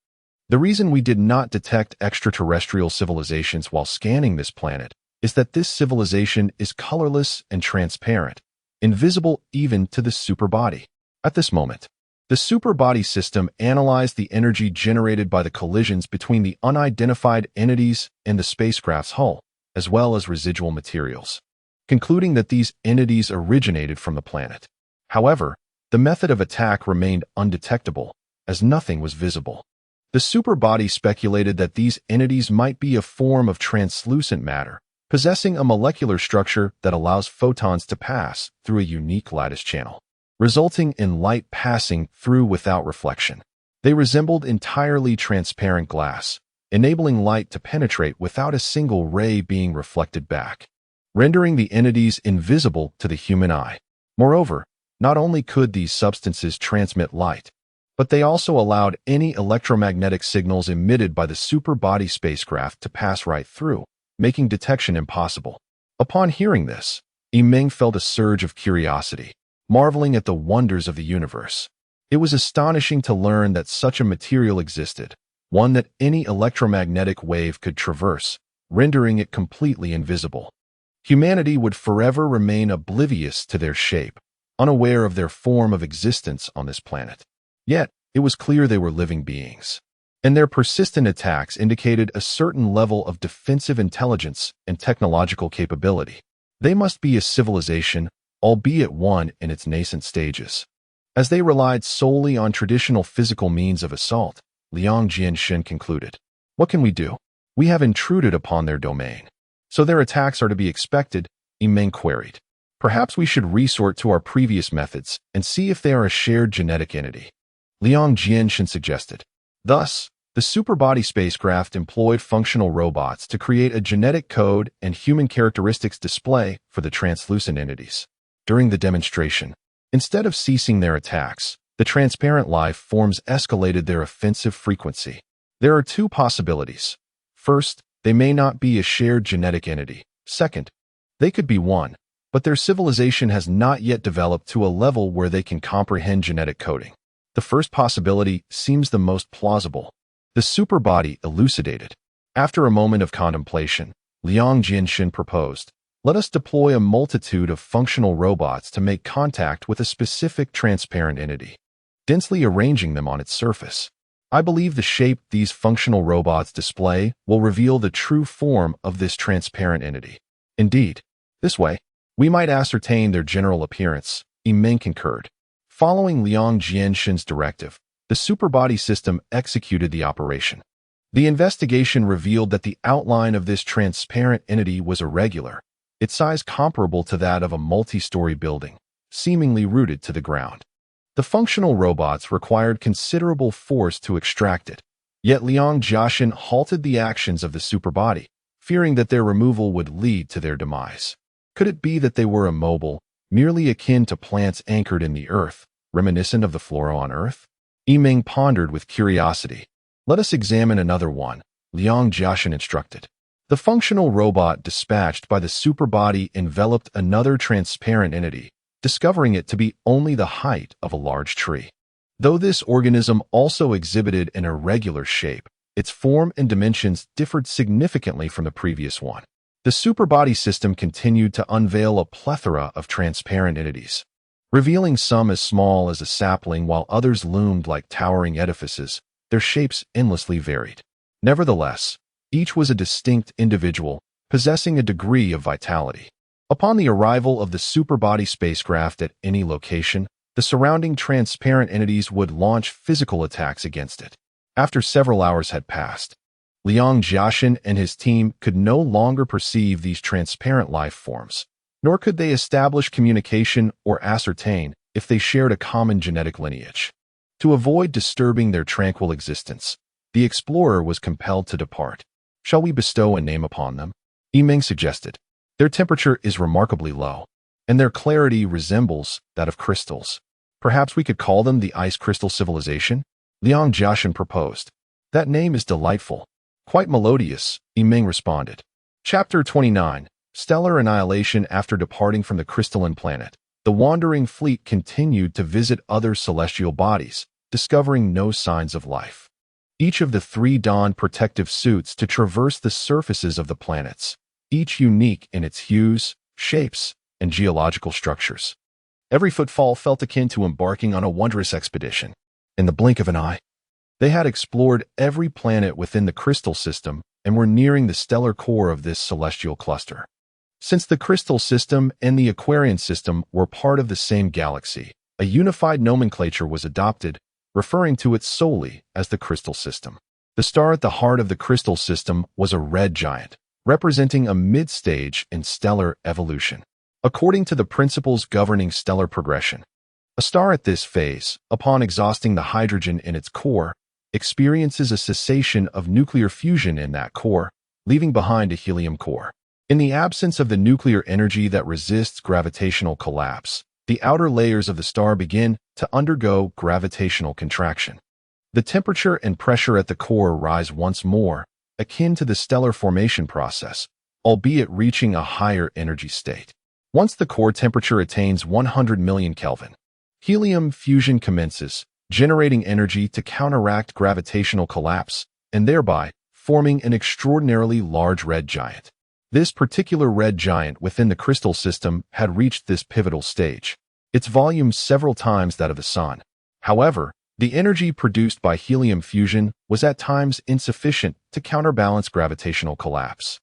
the reason we did not detect extraterrestrial civilizations while scanning this planet is that this civilization is colorless and transparent, invisible even to the superbody. At this moment, the superbody system analyzed the energy generated by the collisions between the unidentified entities and the spacecraft's hull, as well as residual materials, concluding that these entities originated from the planet. However, the method of attack remained undetectable, as nothing was visible. The superbody speculated that these entities might be a form of translucent matter, possessing a molecular structure that allows photons to pass through a unique lattice channel, resulting in light passing through without reflection. They resembled entirely transparent glass, enabling light to penetrate without a single ray being reflected back, rendering the entities invisible to the human eye. Moreover, not only could these substances transmit light, but they also allowed any electromagnetic signals emitted by the superbody spacecraft to pass right through, making detection impossible. Upon hearing this, Yimeng felt a surge of curiosity, marveling at the wonders of the universe. It was astonishing to learn that such a material existed, one that any electromagnetic wave could traverse, rendering it completely invisible. Humanity would forever remain oblivious to their shape, unaware of their form of existence on this planet. Yet, it was clear they were living beings, and their persistent attacks indicated a certain level of defensive intelligence and technological capability. They must be a civilization, albeit one in its nascent stages. As they relied solely on traditional physical means of assault, Liang Jianshin concluded, "What can we do? We have intruded upon their domain. So their attacks are to be expected," Yimeng queried. "Perhaps we should resort to our previous methods and see if they are a shared genetic entity," Liang Jianshin suggested. Thus, the superbody spacecraft employed functional robots to create a genetic code and human characteristics display for the translucent entities. During the demonstration, instead of ceasing their attacks, the transparent life forms escalated their offensive frequency. There are two possibilities. First, they may not be a shared genetic entity. Second, they could be one, but their civilization has not yet developed to a level where they can comprehend genetic coding. The first possibility seems the most plausible. The superbody elucidated. After a moment of contemplation, Liang Jianshin proposed, "Let us deploy a multitude of functional robots to make contact with a specific transparent entity, densely arranging them on its surface. I believe the shape these functional robots display will reveal the true form of this transparent entity. Indeed, this way, we might ascertain their general appearance," Yimeng concurred. Following Liang Jianshin's directive, the superbody system executed the operation. The investigation revealed that the outline of this transparent entity was irregular, its size comparable to that of a multi-story building, seemingly rooted to the ground. The functional robots required considerable force to extract it, yet Liang Jianshin halted the actions of the superbody, fearing that their removal would lead to their demise. Could it be that they were immobile, merely akin to plants anchored in the earth, reminiscent of the flora on Earth? Yimeng pondered with curiosity. "Let us examine another one," Liang Jianshin instructed. The functional robot dispatched by the superbody enveloped another transparent entity, discovering it to be only the height of a large tree. Though this organism also exhibited an irregular shape, its form and dimensions differed significantly from the previous one. The superbody system continued to unveil a plethora of transparent entities, revealing some as small as a sapling while others loomed like towering edifices, their shapes endlessly varied. Nevertheless, each was a distinct individual, possessing a degree of vitality. Upon the arrival of the superbody spacecraft at any location, the surrounding transparent entities would launch physical attacks against it. After several hours had passed, Liang Jianshin and his team could no longer perceive these transparent life forms, nor could they establish communication or ascertain if they shared a common genetic lineage. To avoid disturbing their tranquil existence, the explorer was compelled to depart. "Shall we bestow a name upon them?" Yimeng suggested. "Their temperature is remarkably low, and their clarity resembles that of crystals. Perhaps we could call them the Ice Crystal Civilization?" Liang Jianshin proposed. "That name is delightful. Quite melodious," Yimeng responded. Chapter 29. Stellar Annihilation. After departing from the crystalline planet, The wandering fleet continued to visit other celestial bodies, discovering no signs of life. Each of the three donned protective suits to traverse the surfaces of the planets, each unique in its hues, shapes, and geological structures. Every footfall felt akin to embarking on a wondrous expedition. In the blink of an eye, they had explored every planet within the crystal system and were nearing the stellar core of this celestial cluster. Since the crystal system and the Aquarian system were part of the same galaxy, a unified nomenclature was adopted, referring to it solely as the crystal system. The star at the heart of the crystal system was a red giant, representing a mid-stage in stellar evolution. According to the principles governing stellar progression, a star at this phase, upon exhausting the hydrogen in its core, experiences a cessation of nuclear fusion in that core, leaving behind a helium core. In the absence of the nuclear energy that resists gravitational collapse, the outer layers of the star begin to undergo gravitational contraction. The temperature and pressure at the core rise once more, akin to the stellar formation process, albeit reaching a higher energy state. Once the core temperature attains 100 million Kelvin, helium fusion commences, generating energy to counteract gravitational collapse, and thereby forming an extraordinarily large red giant. This particular red giant within the crystal system had reached this pivotal stage, its volume several times that of the Sun. However, the energy produced by helium fusion was at times insufficient to counterbalance gravitational collapse,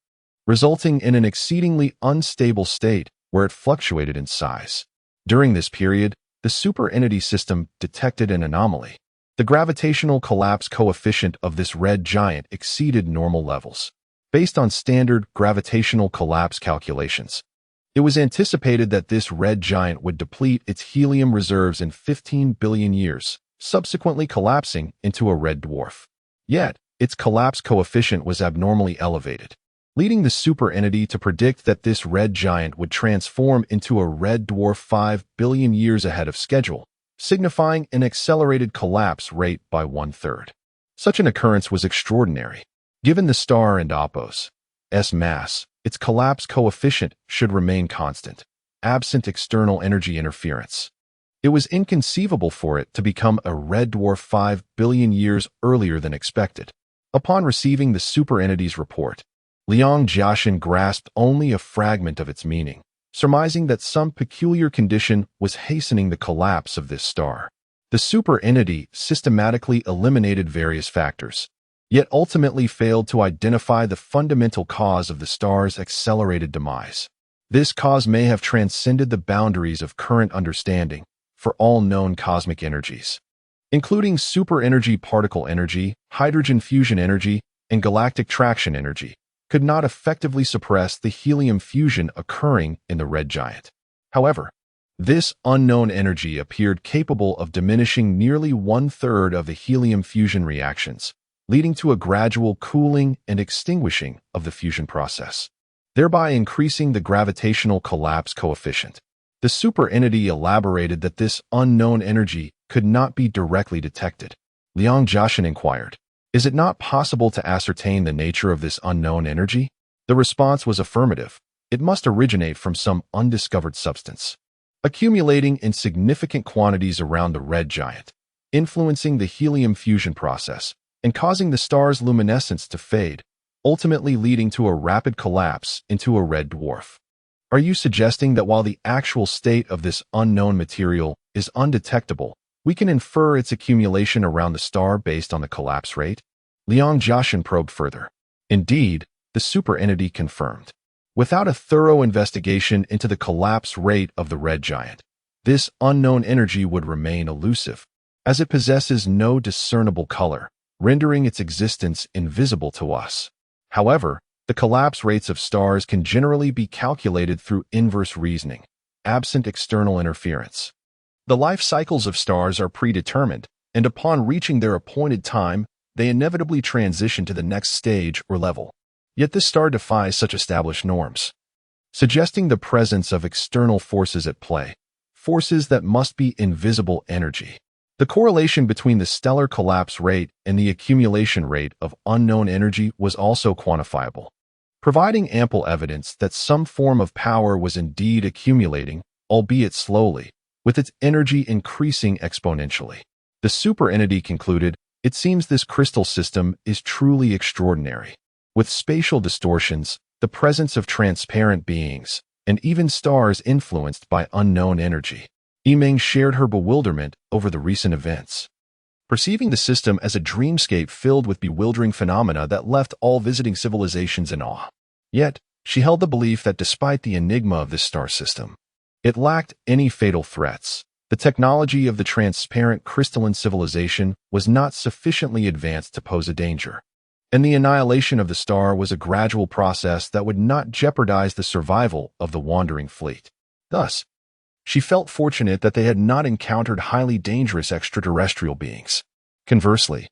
resulting in an exceedingly unstable state where it fluctuated in size. During this period, the superentity system detected an anomaly. The gravitational collapse coefficient of this red giant exceeded normal levels. Based on standard gravitational collapse calculations, it was anticipated that this red giant would deplete its helium reserves in 15 billion years, subsequently collapsing into a red dwarf. Yet, its collapse coefficient was abnormally elevated, leading the superentity to predict that this red giant would transform into a red dwarf 5 billion years ahead of schedule, signifying an accelerated collapse rate by 1/3. Such an occurrence was extraordinary. Given the star and Opos' mass, its collapse coefficient should remain constant, absent external energy interference. It was inconceivable for it to become a red dwarf 5 billion years earlier than expected. Upon receiving the superentity's report, Liang Jiaxin grasped only a fragment of its meaning, surmising that some peculiar condition was hastening the collapse of this star. The superentity systematically eliminated various factors, yet ultimately failed to identify the fundamental cause of the star's accelerated demise. This cause may have transcended the boundaries of current understanding for all known cosmic energies, including superenergy, particle energy, hydrogen fusion energy, and galactic traction energy, could not effectively suppress the helium fusion occurring in the red giant. However, this unknown energy appeared capable of diminishing nearly 1/3 of the helium fusion reactions, leading to a gradual cooling and extinguishing of the fusion process, thereby increasing the gravitational collapse coefficient. The superentity elaborated that this unknown energy could not be directly detected. Liang Jiaxin inquired, "Is it not possible to ascertain the nature of this unknown energy?" The response was affirmative. It must originate from some undiscovered substance, accumulating in significant quantities around the red giant, influencing the helium fusion process, and causing the star's luminescence to fade, ultimately leading to a rapid collapse into a red dwarf. Are you suggesting that while the actual state of this unknown material is undetectable, we can infer its accumulation around the star based on the collapse rate? Liang Jiaxin probed further. Indeed, the superentity confirmed. Without a thorough investigation into the collapse rate of the red giant, this unknown energy would remain elusive, as it possesses no discernible color, rendering its existence invisible to us. However, the collapse rates of stars can generally be calculated through inverse reasoning, absent external interference. The life cycles of stars are predetermined, and upon reaching their appointed time, they inevitably transition to the next stage or level. Yet this star defies such established norms, suggesting the presence of external forces at play, forces that must be invisible energy. The correlation between the stellar collapse rate and the accumulation rate of unknown energy was also quantifiable, providing ample evidence that some form of power was indeed accumulating albeit slowly, with its energy increasing exponentially. The superentity concluded, "It seems this crystal system is truly extraordinary. With spatial distortions, the presence of transparent beings, and even stars influenced by unknown energy." Yimeng shared her bewilderment over the recent events, perceiving the system as a dreamscape filled with bewildering phenomena that left all visiting civilizations in awe. Yet, she held the belief that despite the enigma of this star system, it lacked any fatal threats. The technology of the transparent crystalline civilization was not sufficiently advanced to pose a danger, and the annihilation of the star was a gradual process that would not jeopardize the survival of the wandering fleet. Thus, she felt fortunate that they had not encountered highly dangerous extraterrestrial beings. Conversely,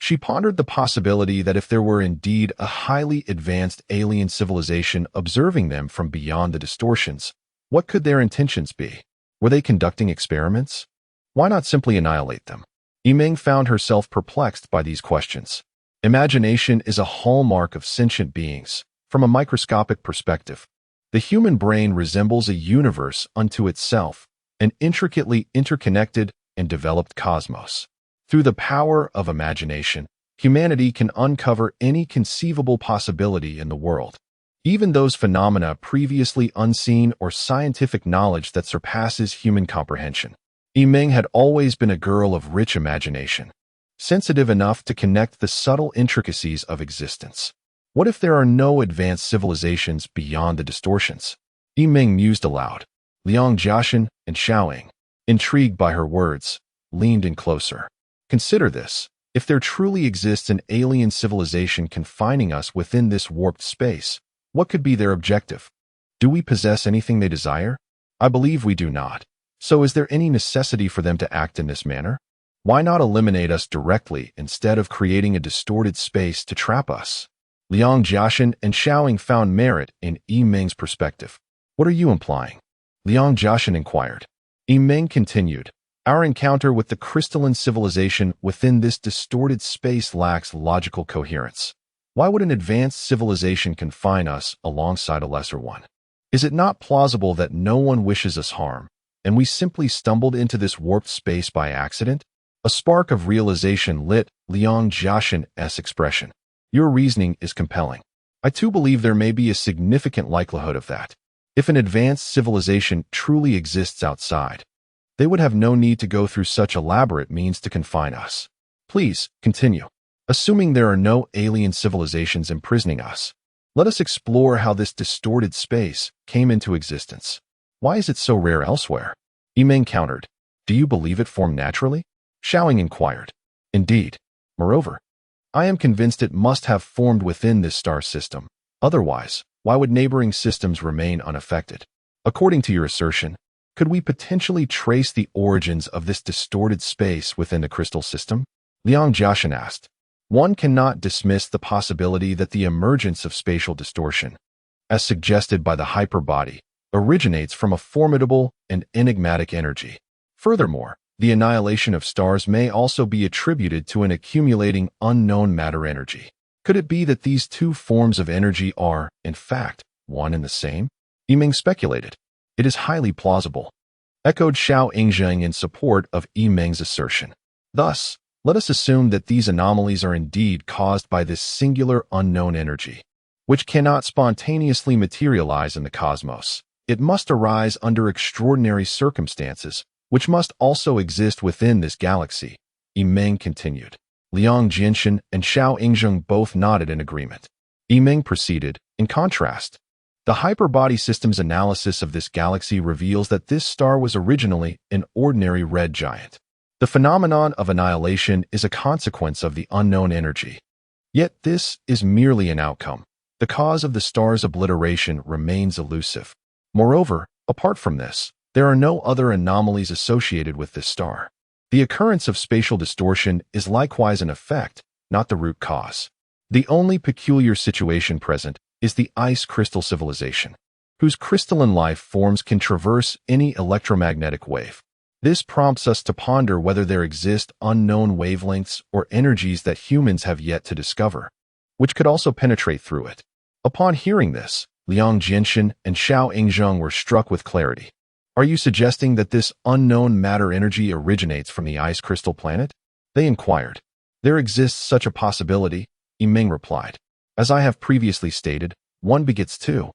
she pondered the possibility that if there were indeed a highly advanced alien civilization observing them from beyond the distortions, what could their intentions be? Were they conducting experiments? Why not simply annihilate them? Yimeng found herself perplexed by these questions. Imagination is a hallmark of sentient beings. From a microscopic perspective, the human brain resembles a universe unto itself, an intricately interconnected and developed cosmos. Through the power of imagination, humanity can uncover any conceivable possibility in the world, even those phenomena previously unseen or scientific knowledge that surpasses human comprehension. Yimeng had always been a girl of rich imagination, sensitive enough to connect the subtle intricacies of existence. What if there are no advanced civilizations beyond the distortions? Yimeng mused aloud. Liang Jiaxin and Xiaoying, intrigued by her words, leaned in closer. Consider this. If there truly exists an alien civilization confining us within this warped space, what could be their objective? Do we possess anything they desire? I believe we do not. So is there any necessity for them to act in this manner? Why not eliminate us directly instead of creating a distorted space to trap us? Liang Jiaxin and Xiaoying found merit in Yimeng's perspective. What are you implying? Liang Jiaxin inquired. Yimeng continued. Our encounter with the crystalline civilization within this distorted space lacks logical coherence. Why would an advanced civilization confine us alongside a lesser one? Is it not plausible that no one wishes us harm, and we simply stumbled into this warped space by accident? A spark of realization lit Liang Jiaxin's expression. Your reasoning is compelling. I too believe there may be a significant likelihood of that. If an advanced civilization truly exists outside, they would have no need to go through such elaborate means to confine us. Please, continue. Assuming there are no alien civilizations imprisoning us, let us explore how this distorted space came into existence. Why is it so rare elsewhere? Yimeng countered. Do you believe it formed naturally? Xiaoying inquired. Indeed. Moreover, I am convinced it must have formed within this star system. Otherwise, why would neighboring systems remain unaffected? According to your assertion, could we potentially trace the origins of this distorted space within the crystal system? Liang Jiaxin asked. One cannot dismiss the possibility that the emergence of spatial distortion, as suggested by the hyperbody, originates from a formidable and enigmatic energy. Furthermore, the annihilation of stars may also be attributed to an accumulating unknown matter energy. Could it be that these two forms of energy are, in fact, one and the same? Yimeng speculated. It is highly plausible, echoed Xiaoying in support of Yimeng's assertion. Thus, let us assume that these anomalies are indeed caused by this singular unknown energy, which cannot spontaneously materialize in the cosmos. It must arise under extraordinary circumstances, which must also exist within this galaxy. Yimeng continued. Liang Jiaxin and Xiaoying both nodded in agreement. Yimeng proceeded. In contrast, the hyperbody system's analysis of this galaxy reveals that this star was originally an ordinary red giant. The phenomenon of annihilation is a consequence of the unknown energy. Yet this is merely an outcome. The cause of the star's obliteration remains elusive. Moreover, apart from this, there are no other anomalies associated with this star. The occurrence of spatial distortion is likewise an effect, not the root cause. The only peculiar situation present is the ice crystal civilization, whose crystalline life forms can traverse any electromagnetic wave. This prompts us to ponder whether there exist unknown wavelengths or energies that humans have yet to discover, which could also penetrate through it. Upon hearing this, Liang Jiaxin and Xiaoying were struck with clarity. Are you suggesting that this unknown matter energy originates from the ice crystal planet? They inquired. There exists such a possibility, Yimeng replied. As I have previously stated, 1 begets 2,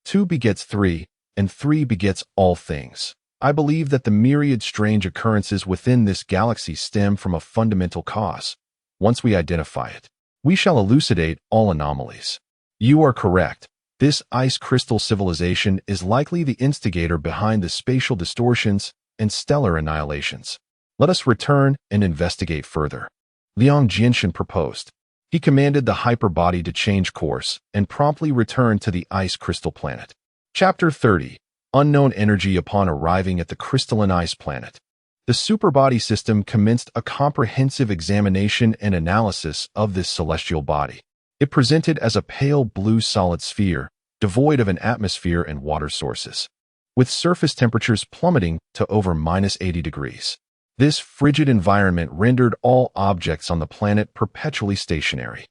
2 begets 3, and 3 begets all things. I believe that the myriad strange occurrences within this galaxy stem from a fundamental cause. Once we identify it, we shall elucidate all anomalies. You are correct. This ice crystal civilization is likely the instigator behind the spatial distortions and stellar annihilations. Let us return and investigate further. Liang Jinshan proposed. He commanded the hyperbody to change course and promptly return to the ice crystal planet. Chapter 30. Unknown energy upon arriving at the crystalline ice planet. The superbody system commenced a comprehensive examination and analysis of this celestial body. It presented as a pale blue solid sphere, devoid of an atmosphere and water sources, with surface temperatures plummeting to over -80 degrees. This frigid environment rendered all objects on the planet perpetually stationary,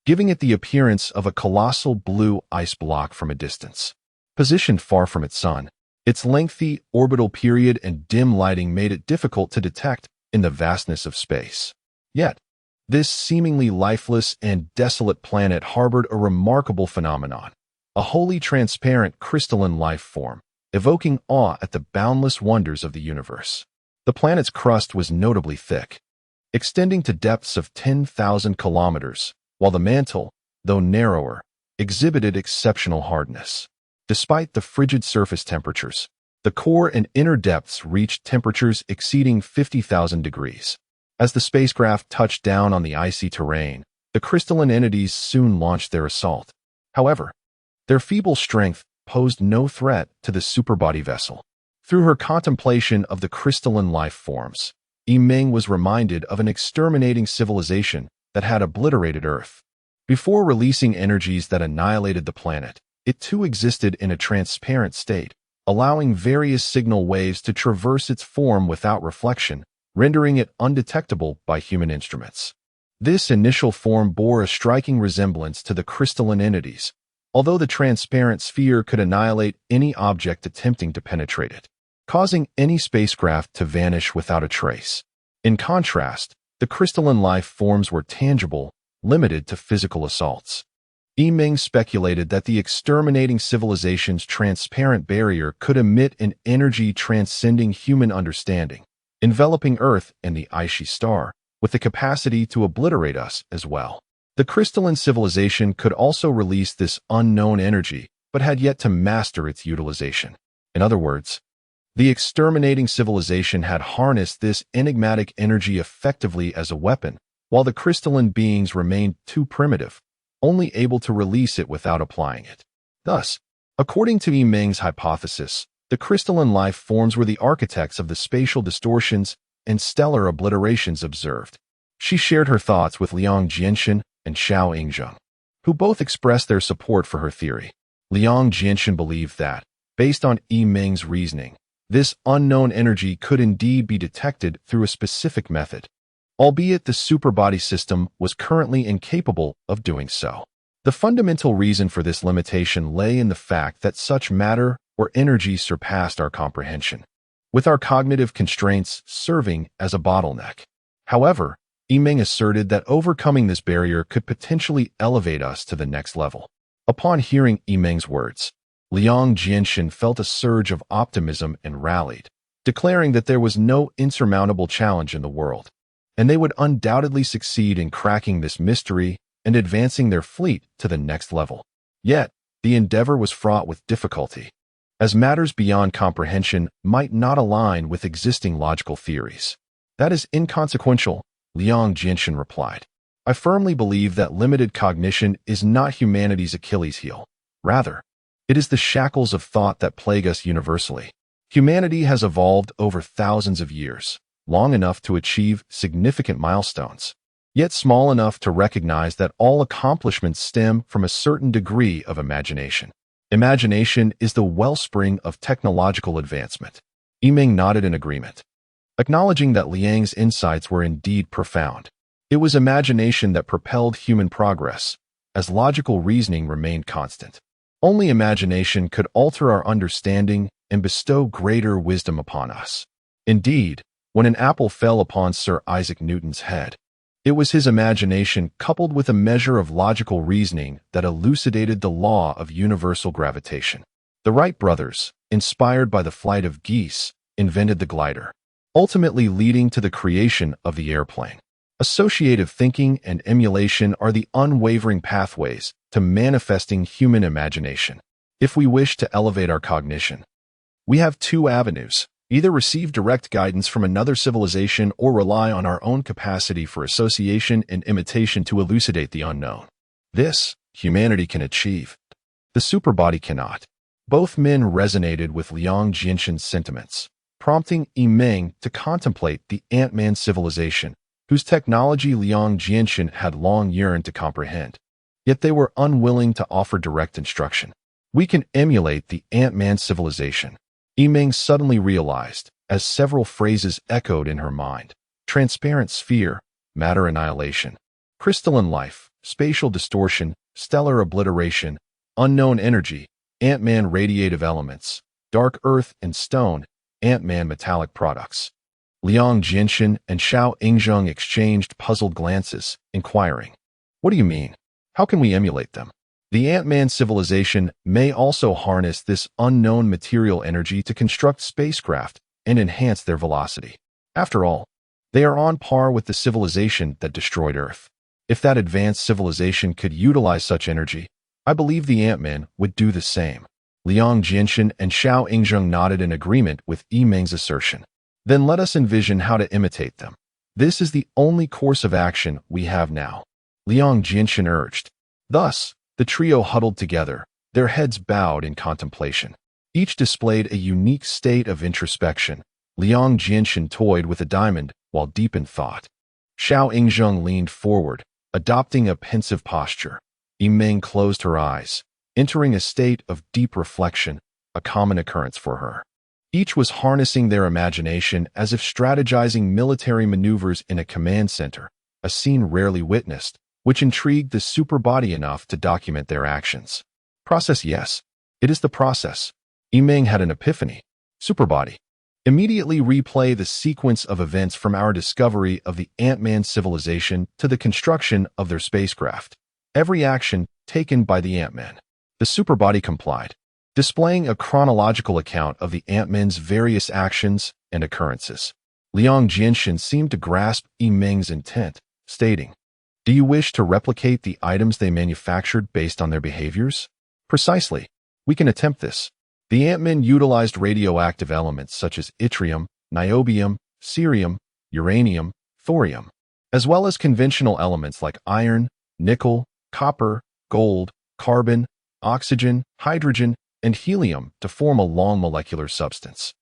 giving it the appearance of a colossal blue ice block from a distance. Positioned far from its sun, its lengthy orbital period and dim lighting made it difficult to detect in the vastness of space. Yet, this seemingly lifeless and desolate planet harbored a remarkable phenomenon, a wholly transparent crystalline life form, evoking awe at the boundless wonders of the universe. The planet's crust was notably thick, extending to depths of 10,000 kilometers, while the mantle, though narrower, exhibited exceptional hardness. Despite the frigid surface temperatures, the core and inner depths reached temperatures exceeding 50,000 degrees. As the spacecraft touched down on the icy terrain, the crystalline entities soon launched their assault. However, their feeble strength posed no threat to the superbody vessel. Through her contemplation of the crystalline life forms, Yimeng was reminded of an exterminating civilization that had obliterated Earth. Before releasing energies that annihilated the planet, it too existed in a transparent state, allowing various signal waves to traverse its form without reflection, rendering it undetectable by human instruments. This initial form bore a striking resemblance to the crystalline entities, although the transparent sphere could annihilate any object attempting to penetrate it, causing any spacecraft to vanish without a trace. In contrast, the crystalline life forms were tangible, limited to physical assaults. Yimeng speculated that the exterminating civilization's transparent barrier could emit an energy transcending human understanding, enveloping Earth and the icy star, with the capacity to obliterate us as well. The crystalline civilization could also release this unknown energy, but had yet to master its utilization. In other words, the exterminating civilization had harnessed this enigmatic energy effectively as a weapon, while the crystalline beings remained too primitive, only able to release it without applying it. Thus, according to Yimeng's hypothesis, the crystalline life forms were the architects of the spatial distortions and stellar obliterations observed. She shared her thoughts with Liang Jinshan and Xiao Yingzheng, who both expressed their support for her theory. Liang Jinshan believed that, based on Yimeng's reasoning, this unknown energy could indeed be detected through a specific method, albeit the superbody system was currently incapable of doing so. The fundamental reason for this limitation lay in the fact that such matter or energy surpassed our comprehension, with our cognitive constraints serving as a bottleneck. However, Yimeng asserted that overcoming this barrier could potentially elevate us to the next level. Upon hearing Yimeng's words, Liang Jinshan felt a surge of optimism and rallied, declaring that there was no insurmountable challenge in the world, and they would undoubtedly succeed in cracking this mystery and advancing their fleet to the next level. Yet, the endeavor was fraught with difficulty, as matters beyond comprehension might not align with existing logical theories. That is inconsequential, Liang Jinshan replied. I firmly believe that limited cognition is not humanity's Achilles heel. Rather, it is the shackles of thought that plague us universally. Humanity has evolved over thousands of years, long enough to achieve significant milestones, yet small enough to recognize that all accomplishments stem from a certain degree of imagination. Imagination is the wellspring of technological advancement. Yimeng nodded in agreement, acknowledging that Liang's insights were indeed profound. It was imagination that propelled human progress, as logical reasoning remained constant. Only imagination could alter our understanding and bestow greater wisdom upon us. Indeed, when an apple fell upon Sir Isaac Newton's head, it was his imagination coupled with a measure of logical reasoning that elucidated the law of universal gravitation. The Wright brothers, inspired by the flight of geese, invented the glider, ultimately leading to the creation of the airplane. Associative thinking and emulation are the unwavering pathways to manifesting human imagination. If we wish to elevate our cognition, we have two avenues: either receive direct guidance from another civilization or rely on our own capacity for association and imitation to elucidate the unknown. This, humanity can achieve. The superbody cannot. Both men resonated with Liang Jinshan's sentiments, prompting Meng to contemplate the Ant-Man civilization, whose technology Liang Jinshan had long yearned to comprehend. Yet they were unwilling to offer direct instruction. We can emulate the Ant-Man civilization, Meng suddenly realized, as several phrases echoed in her mind. Transparent sphere, matter annihilation. Crystalline life, spatial distortion, stellar obliteration, unknown energy, Ant-Man radiative elements, dark earth and stone, Ant-Man metallic products. Liang Jinshan and Xiao Ingzheng exchanged puzzled glances, inquiring, "What do you mean? How can we emulate them?" The Ant-Man civilization may also harness this unknown material energy to construct spacecraft and enhance their velocity. After all, they are on par with the civilization that destroyed Earth. If that advanced civilization could utilize such energy, I believe the Ant-Man would do the same. Liang Jinshan and Xiao Ingzheng nodded in agreement with Meng's assertion. Then let us envision how to imitate them. This is the only course of action we have now, Liang Jinshan urged. Thus, the trio huddled together, their heads bowed in contemplation. Each displayed a unique state of introspection. Liang Jinshan toyed with a diamond while deep in thought. Xiao Ingzheng leaned forward, adopting a pensive posture. Meng closed her eyes, entering a state of deep reflection, a common occurrence for her. Each was harnessing their imagination as if strategizing military maneuvers in a command center, a scene rarely witnessed, which intrigued the superbody enough to document their actions. Process, yes. It is the process. Meng had an epiphany. Superbody. Immediately replay the sequence of events from our discovery of the Ant-Man civilization to the construction of their spacecraft. Every action taken by the Ant-Man. The superbody complied, displaying a chronological account of the Ant-Man's various actions and occurrences. Liang Jinshan seemed to grasp Meng's intent, stating, "Do you wish to replicate the items they manufactured based on their behaviors?" "Precisely. We can attempt this." The Ant-Man utilized radioactive elements such as yttrium, niobium, cerium, uranium, thorium, as well as conventional elements like iron, nickel, copper, gold, carbon, oxygen, hydrogen, and helium to form a long molecular substance.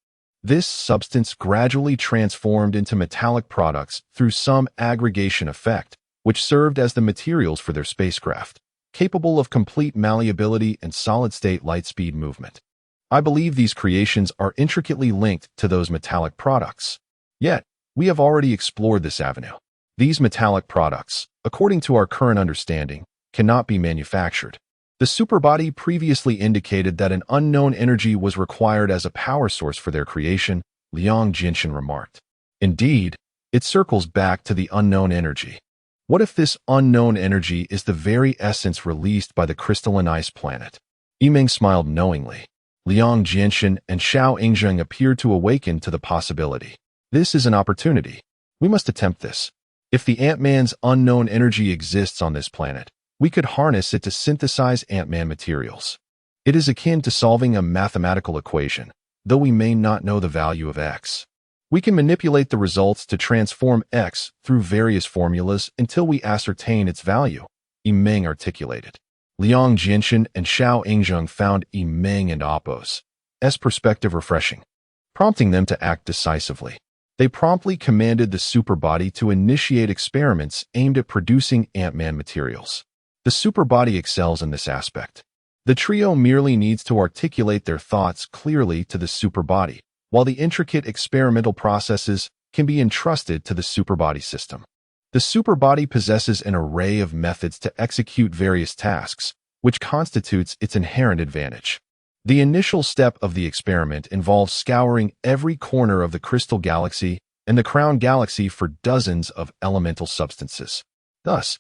This substance gradually transformed into metallic products through some aggregation effect, which served as the materials for their spacecraft, capable of complete malleability and solid-state light-speed movement. I believe these creations are intricately linked to those metallic products. Yet, we have already explored this avenue. These metallic products, according to our current understanding, cannot be manufactured. The superbody previously indicated that an unknown energy was required as a power source for their creation, Liang Jinshan remarked. Indeed, it circles back to the unknown energy. What if this unknown energy is the very essence released by the crystalline ice planet? Meng smiled knowingly. Liang Jinshan and Xiao Ingzheng appeared to awaken to the possibility. This is an opportunity. We must attempt this. If the Ant-Man's unknown energy exists on this planet, we could harness it to synthesize Ant-Man materials. It is akin to solving a mathematical equation, though we may not know the value of x. We can manipulate the results to transform x through various formulas until we ascertain its value, Meng articulated. Liang Jinshan and Xiao Ingzheng found Meng and Appo's perspective refreshing, prompting them to act decisively. They promptly commanded the superbody to initiate experiments aimed at producing Ant-Man materials. The superbody excels in this aspect. The trio merely needs to articulate their thoughts clearly to the superbody, while the intricate experimental processes can be entrusted to the superbody system. The superbody possesses an array of methods to execute various tasks, which constitutes its inherent advantage. The initial step of the experiment involves scouring every corner of the crystal galaxy and the crown galaxy for dozens of elemental substances. Thus,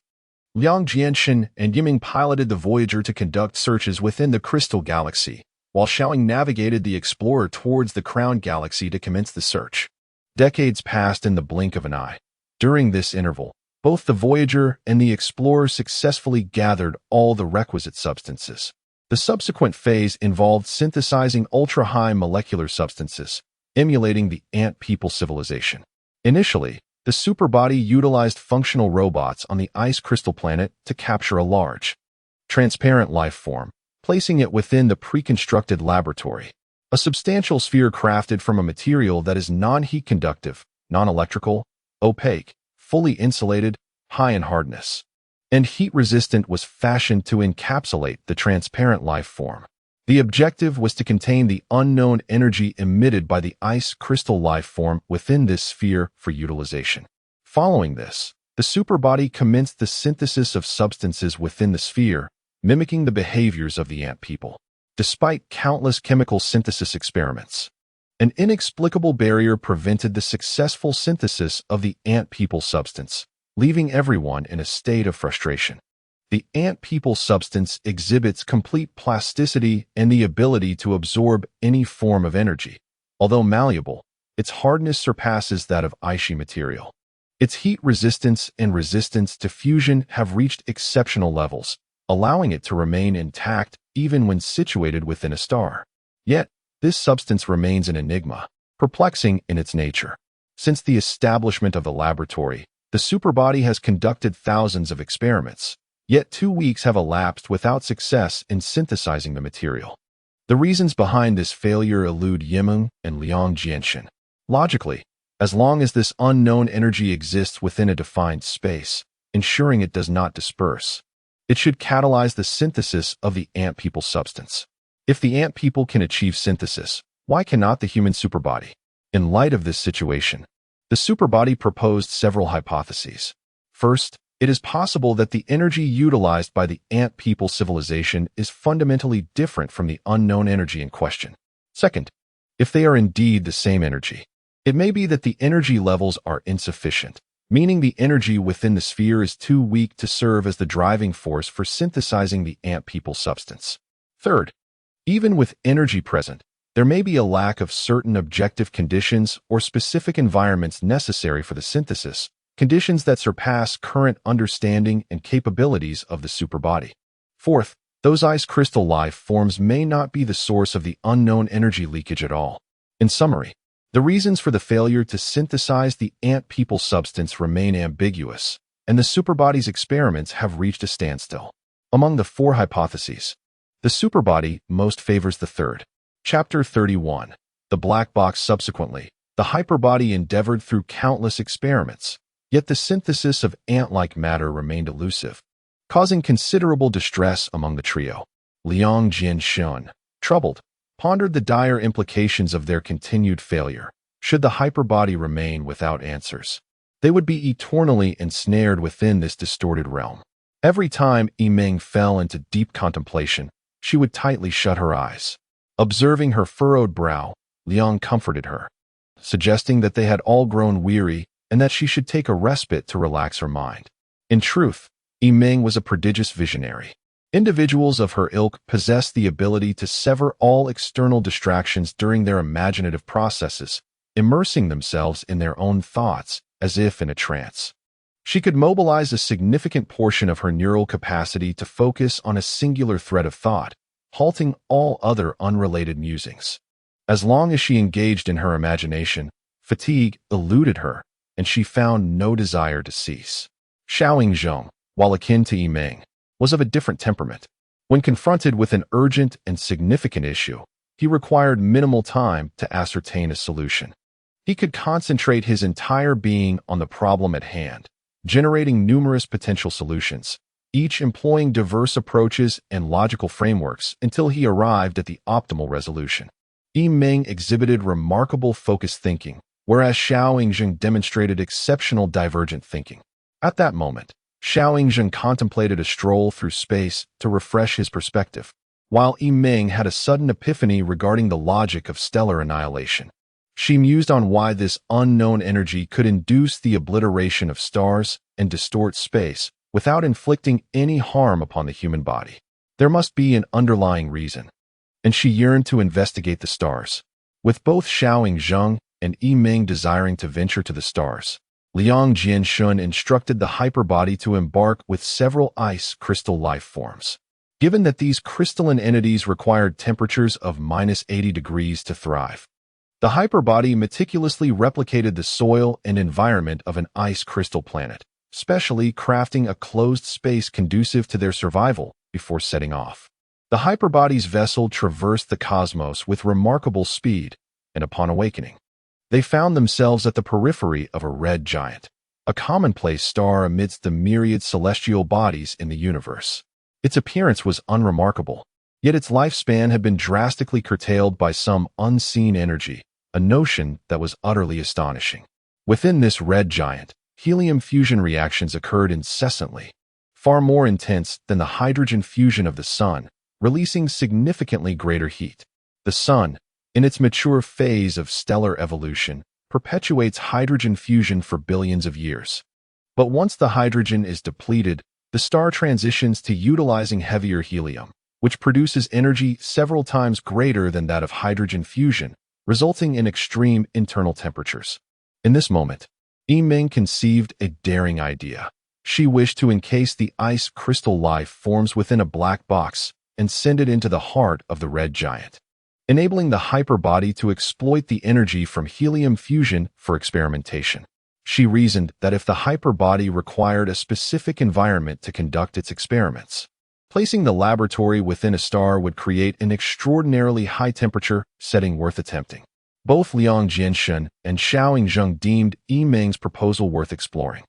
Liang Jianshan and Yiming piloted the Voyager to conduct searches within the crystal galaxy, while Xiaoying navigated the explorer towards the crown galaxy to commence the search. Decades passed in the blink of an eye. During this interval, both the Voyager and the explorer successfully gathered all the requisite substances. The subsequent phase involved synthesizing ultra-high molecular substances, emulating the ant people civilization. Initially, the superbody utilized functional robots on the ice crystal planet to capture a large, transparent life form, placing it within the pre-constructed laboratory. A substantial sphere crafted from a material that is non-heat conductive, non-electrical, opaque, fully insulated, high in hardness, and heat-resistant was fashioned to encapsulate the transparent life form. The objective was to contain the unknown energy emitted by the ice crystal life form within this sphere for utilization. Following this, the superbody commenced the synthesis of substances within the sphere, mimicking the behaviors of the ant people. Despite countless chemical synthesis experiments, an inexplicable barrier prevented the successful synthesis of the ant people substance, leaving everyone in a state of frustration. The ant people substance exhibits complete plasticity and the ability to absorb any form of energy. Although malleable, its hardness surpasses that of icy material. Its heat resistance and resistance to fusion have reached exceptional levels, allowing it to remain intact even when situated within a star. Yet, this substance remains an enigma, perplexing in its nature. Since the establishment of the laboratory, the superbody has conducted thousands of experiments, yet 2 weeks have elapsed without success in synthesizing the material. The reasons behind this failure elude Yimeng and Liang Jianshan. Logically, as long as this unknown energy exists within a defined space, ensuring it does not disperse, it should catalyze the synthesis of the ant people substance. If the ant people can achieve synthesis, why cannot the human superbody? In light of this situation, the superbody proposed several hypotheses. First, it is possible that the energy utilized by the ant people civilization is fundamentally different from the unknown energy in question. Second, if they are indeed the same energy, it may be that the energy levels are insufficient, meaning the energy within the sphere is too weak to serve as the driving force for synthesizing the ant people substance. Third, even with energy present, there may be a lack of certain objective conditions or specific environments necessary for the synthesis, conditions that surpass current understanding and capabilities of the superbody. Fourth, those ice crystal life forms may not be the source of the unknown energy leakage at all. In summary, the reasons for the failure to synthesize the ant people substance remain ambiguous, and the superbody's experiments have reached a standstill. Among the 4 hypotheses, the superbody most favors the third. Chapter 31. The black box. Subsequently, the hyperbody endeavored through countless experiments, yet the synthesis of ant-like matter remained elusive, causing considerable distress among the trio. Liang Jianshan, troubled, pondered the dire implications of their continued failure. Should the hyperbody remain without answers, they would be eternally ensnared within this distorted realm. Every time Yimeng fell into deep contemplation, she would tightly shut her eyes. Observing her furrowed brow, Liang comforted her, suggesting that they had all grown weary and that she should take a respite to relax her mind. In truth, Yimeng was a prodigious visionary. Individuals of her ilk possessed the ability to sever all external distractions during their imaginative processes, immersing themselves in their own thoughts as if in a trance. She could mobilize a significant portion of her neural capacity to focus on a singular thread of thought, halting all other unrelated musings. As long as she engaged in her imagination, fatigue eluded her, and she found no desire to cease. Xiaoying Zheng, while akin to Yimeng, was of a different temperament. When confronted with an urgent and significant issue, he required minimal time to ascertain a solution. He could concentrate his entire being on the problem at hand, generating numerous potential solutions, each employing diverse approaches and logical frameworks until he arrived at the optimal resolution. Yimeng exhibited remarkable focused thinking, whereas Xiaoying Zheng demonstrated exceptional divergent thinking. At that moment, Xiaoying Zheng contemplated a stroll through space to refresh his perspective, while Meng had a sudden epiphany regarding the logic of stellar annihilation. She mused on why this unknown energy could induce the obliteration of stars and distort space without inflicting any harm upon the human body. There must be an underlying reason, and she yearned to investigate the stars. With both Xiao Zheng and Meng desiring to venture to the stars, Liang Jianshun instructed the hyperbody to embark with several ice crystal life forms. Given that these crystalline entities required temperatures of -80 degrees to thrive, the hyperbody meticulously replicated the soil and environment of an ice crystal planet, specially crafting a closed space conducive to their survival before setting off. The hyperbody's vessel traversed the cosmos with remarkable speed, and upon awakening, they found themselves at the periphery of a red giant, a commonplace star amidst the myriad celestial bodies in the universe. Its appearance was unremarkable, yet its lifespan had been drastically curtailed by some unseen energy, a notion that was utterly astonishing. Within this red giant, helium fusion reactions occurred incessantly, far more intense than the hydrogen fusion of the Sun, releasing significantly greater heat. The Sun, in its mature phase of stellar evolution, perpetuates hydrogen fusion for billions of years. But once the hydrogen is depleted, the star transitions to utilizing heavier helium, which produces energy several times greater than that of hydrogen fusion, resulting in extreme internal temperatures. In this moment, Meng conceived a daring idea. She wished to encase the ice crystal life forms within a black box and send it into the heart of the red giant, enabling the hyperbody to exploit the energy from helium fusion for experimentation. She reasoned that if the hyperbody required a specific environment to conduct its experiments, placing the laboratory within a star would create an extraordinarily high-temperature setting worth attempting. Both Liang Jianshun and Xiao Zheng deemed Meng's proposal worth exploring.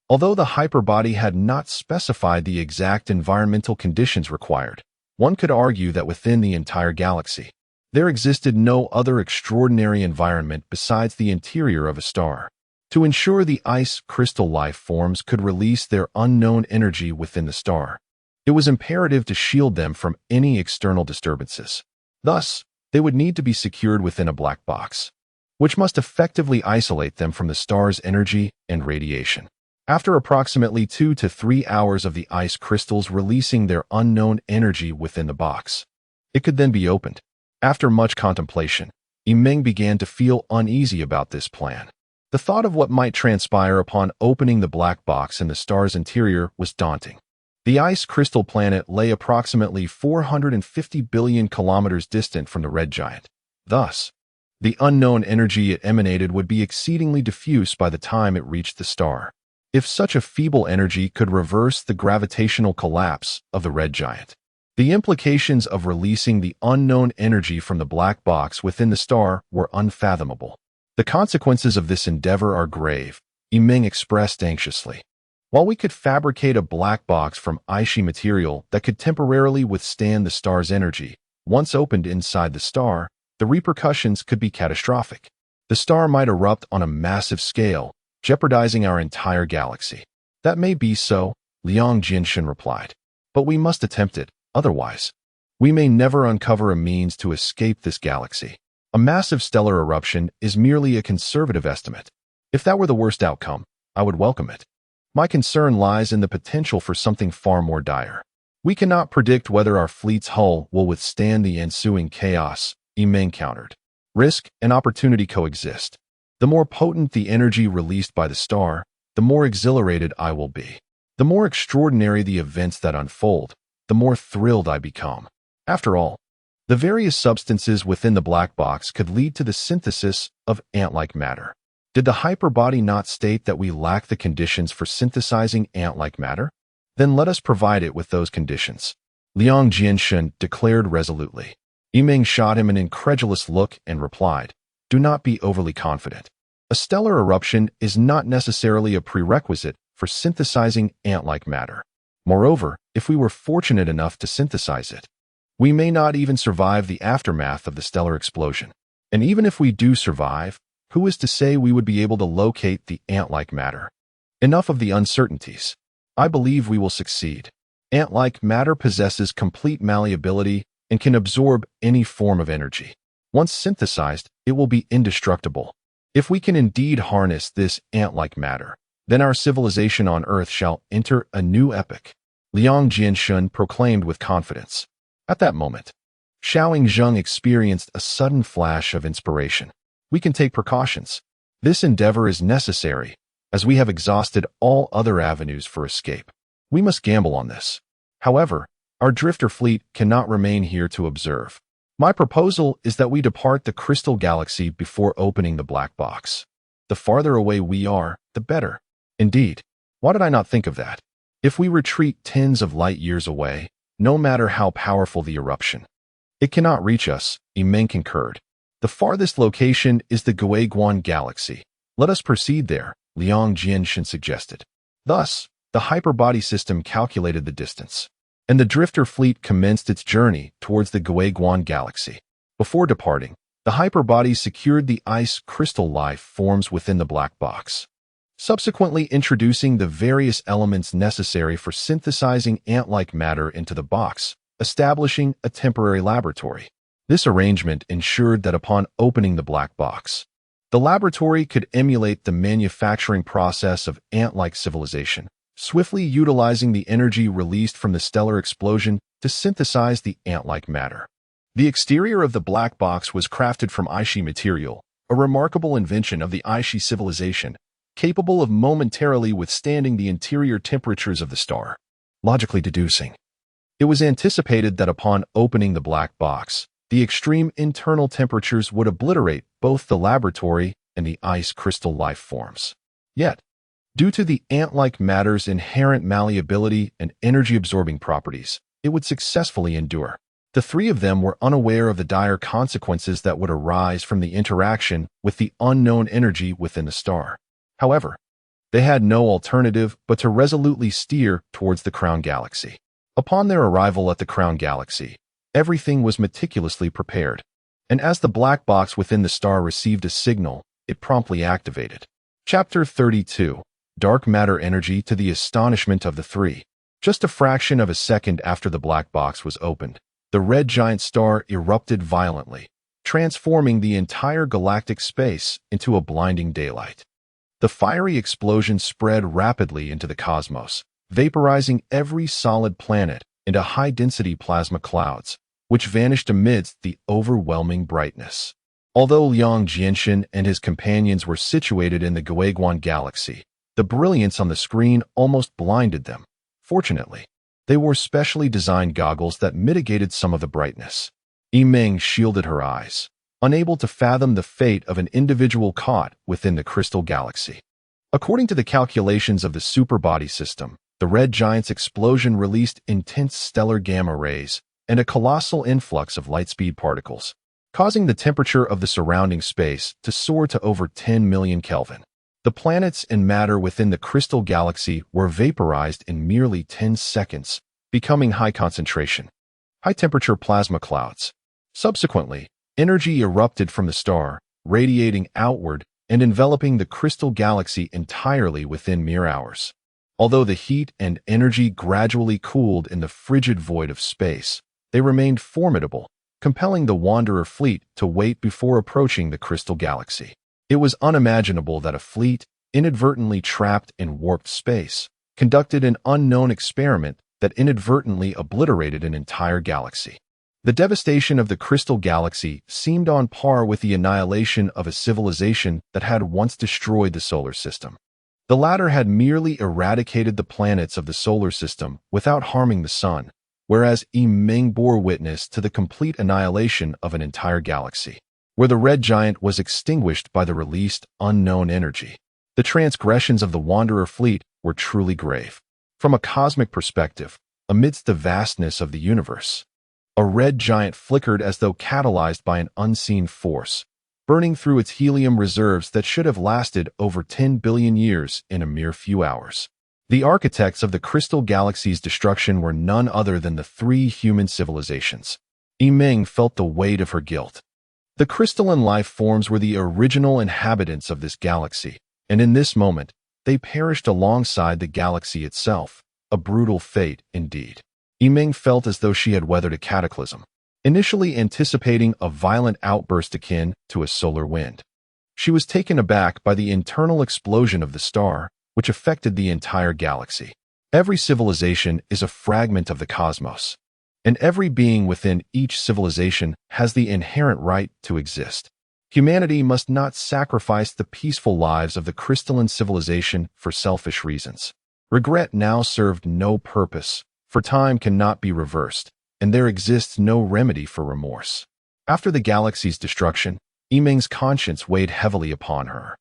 Although the hyperbody had not specified the exact environmental conditions required, one could argue that within the entire galaxy, there existed no other extraordinary environment besides the interior of a star. To ensure the ice crystal life forms could release their unknown energy within the star, it was imperative to shield them from any external disturbances. Thus, they would need to be secured within a black box, which must effectively isolate them from the star's energy and radiation. After approximately 2 to 3 hours of the ice crystals releasing their unknown energy within the box, it could then be opened. After much contemplation, Meng began to feel uneasy about this plan. The thought of what might transpire upon opening the black box in the star's interior was daunting. The ice crystal planet lay approximately 450 billion kilometers distant from the red giant. Thus, the unknown energy it emanated would be exceedingly diffuse by the time it reached the star. If such a feeble energy could reverse the gravitational collapse of the red giant, the implications of releasing the unknown energy from the black box within the star were unfathomable. The consequences of this endeavor are grave, Meng expressed anxiously. While we could fabricate a black box from icy material that could temporarily withstand the star's energy, once opened inside the star, the repercussions could be catastrophic. The star might erupt on a massive scale, jeopardizing our entire galaxy. That may be so, Liang Jianshun replied. But we must attempt it, otherwise, we may never uncover a means to escape this galaxy. A massive stellar eruption is merely a conservative estimate. If that were the worst outcome, I would welcome it. My concern lies in the potential for something far more dire. We cannot predict whether our fleet's hull will withstand the ensuing chaos, Meng countered. Risk and opportunity coexist. The more potent the energy released by the star, the more exhilarated I will be. The more extraordinary the events that unfold, the more thrilled I become. After all, the various substances within the black box could lead to the synthesis of ant-like matter. Did the hyperbody not state that we lack the conditions for synthesizing ant-like matter? Then let us provide it with those conditions, Liang Jianshun declared resolutely. Meng shot him an incredulous look and replied, do not be overly confident. A stellar eruption is not necessarily a prerequisite for synthesizing ant-like matter. Moreover, if we were fortunate enough to synthesize it, we may not even survive the aftermath of the stellar explosion. And even if we do survive, who is to say we would be able to locate the ant-like matter? Enough of the uncertainties. I believe we will succeed. Ant-like matter possesses complete malleability and can absorb any form of energy. Once synthesized, it will be indestructible. If we can indeed harness this ant-like matter, then our civilization on Earth shall enter a new epoch, Liang Jianshun proclaimed with confidence. At that moment, Xiaoying Zheng experienced a sudden flash of inspiration. We can take precautions. This endeavor is necessary, as we have exhausted all other avenues for escape. We must gamble on this. However, our drifter fleet cannot remain here to observe. My proposal is that we depart the crystal galaxy before opening the black box. The farther away we are, the better. Indeed, why did I not think of that? If we retreat tens of light years away, no matter how powerful the eruption, it cannot reach us, Yimeng concurred. The farthest location is the Galactic Galaxy. Let us proceed there, Liang Jianshin suggested. Thus, the hyperbody system calculated the distance, and the drifter fleet commenced its journey towards the Galactic Galaxy. Before departing, the hyperbody secured the ice crystal life forms within the black box, subsequently introducing the various elements necessary for synthesizing ant-like matter into the box, establishing a temporary laboratory. This arrangement ensured that upon opening the black box, the laboratory could emulate the manufacturing process of ant-like civilization, swiftly utilizing the energy released from the stellar explosion to synthesize the ant-like matter. The exterior of the black box was crafted from Aishi material, a remarkable invention of the Aishi civilization, capable of momentarily withstanding the interior temperatures of the star. Logically deducing, it was anticipated that upon opening the black box, the extreme internal temperatures would obliterate both the laboratory and the ice crystal life forms. Yet, due to the ant-like matter's inherent malleability and energy-absorbing properties, it would successfully endure. The three of them were unaware of the dire consequences that would arise from the interaction with the unknown energy within the star. However, they had no alternative but to resolutely steer towards the Crown Galaxy. Upon their arrival at the Crown Galaxy, everything was meticulously prepared, and as the black box within the star received a signal, it promptly activated. Chapter 32. Dark Matter Energy. To the astonishment of the three, just a fraction of a second after the black box was opened, the red giant star erupted violently, transforming the entire galactic space into a blinding daylight. The fiery explosion spread rapidly into the cosmos, vaporizing every solid planet into high-density plasma clouds, which vanished amidst the overwhelming brightness. Although Liang Jianshin and his companions were situated in the Galactic Galaxy, the brilliance on the screen almost blinded them. Fortunately, they wore specially designed goggles that mitigated some of the brightness. Yimeng shielded her eyes, unable to fathom the fate of an individual caught within the crystal galaxy. According to the calculations of the superbody system, the red giant's explosion released intense stellar gamma rays and a colossal influx of light-speed particles, causing the temperature of the surrounding space to soar to over 10 million Kelvin. The planets and matter within the crystal galaxy were vaporized in merely 10 seconds, becoming high-concentration, high-temperature plasma clouds. Subsequently, energy erupted from the star, radiating outward and enveloping the crystal galaxy entirely within mere hours. Although the heat and energy gradually cooled in the frigid void of space, they remained formidable, compelling the Wanderer fleet to wait before approaching the crystal galaxy. It was unimaginable that a fleet, inadvertently trapped in warped space, conducted an unknown experiment that inadvertently obliterated an entire galaxy. The devastation of the crystal galaxy seemed on par with the annihilation of a civilization that had once destroyed the solar system. The latter had merely eradicated the planets of the solar system without harming the sun, whereas Yimeng bore witness to the complete annihilation of an entire galaxy, where the red giant was extinguished by the released unknown energy. The transgressions of the Wanderer fleet were truly grave. From a cosmic perspective, amidst the vastness of the universe, a red giant flickered as though catalyzed by an unseen force, burning through its helium reserves that should have lasted over 10 billion years in a mere few hours. The architects of the crystal galaxy's destruction were none other than the three human civilizations. Yimeng felt the weight of her guilt. The crystalline life forms were the original inhabitants of this galaxy, and in this moment, they perished alongside the galaxy itself, a brutal fate indeed. Yimeng felt as though she had weathered a cataclysm. initially anticipating a violent outburst akin to a solar wind. She was taken aback by the internal explosion of the star, which affected the entire galaxy. Every civilization is a fragment of the cosmos, and every being within each civilization has the inherent right to exist. Humanity must not sacrifice the peaceful lives of the crystalline civilization for selfish reasons. Regret now served no purpose, for time cannot be reversed, and there exists no remedy for remorse. After the galaxy's destruction, Yiming's conscience weighed heavily upon her.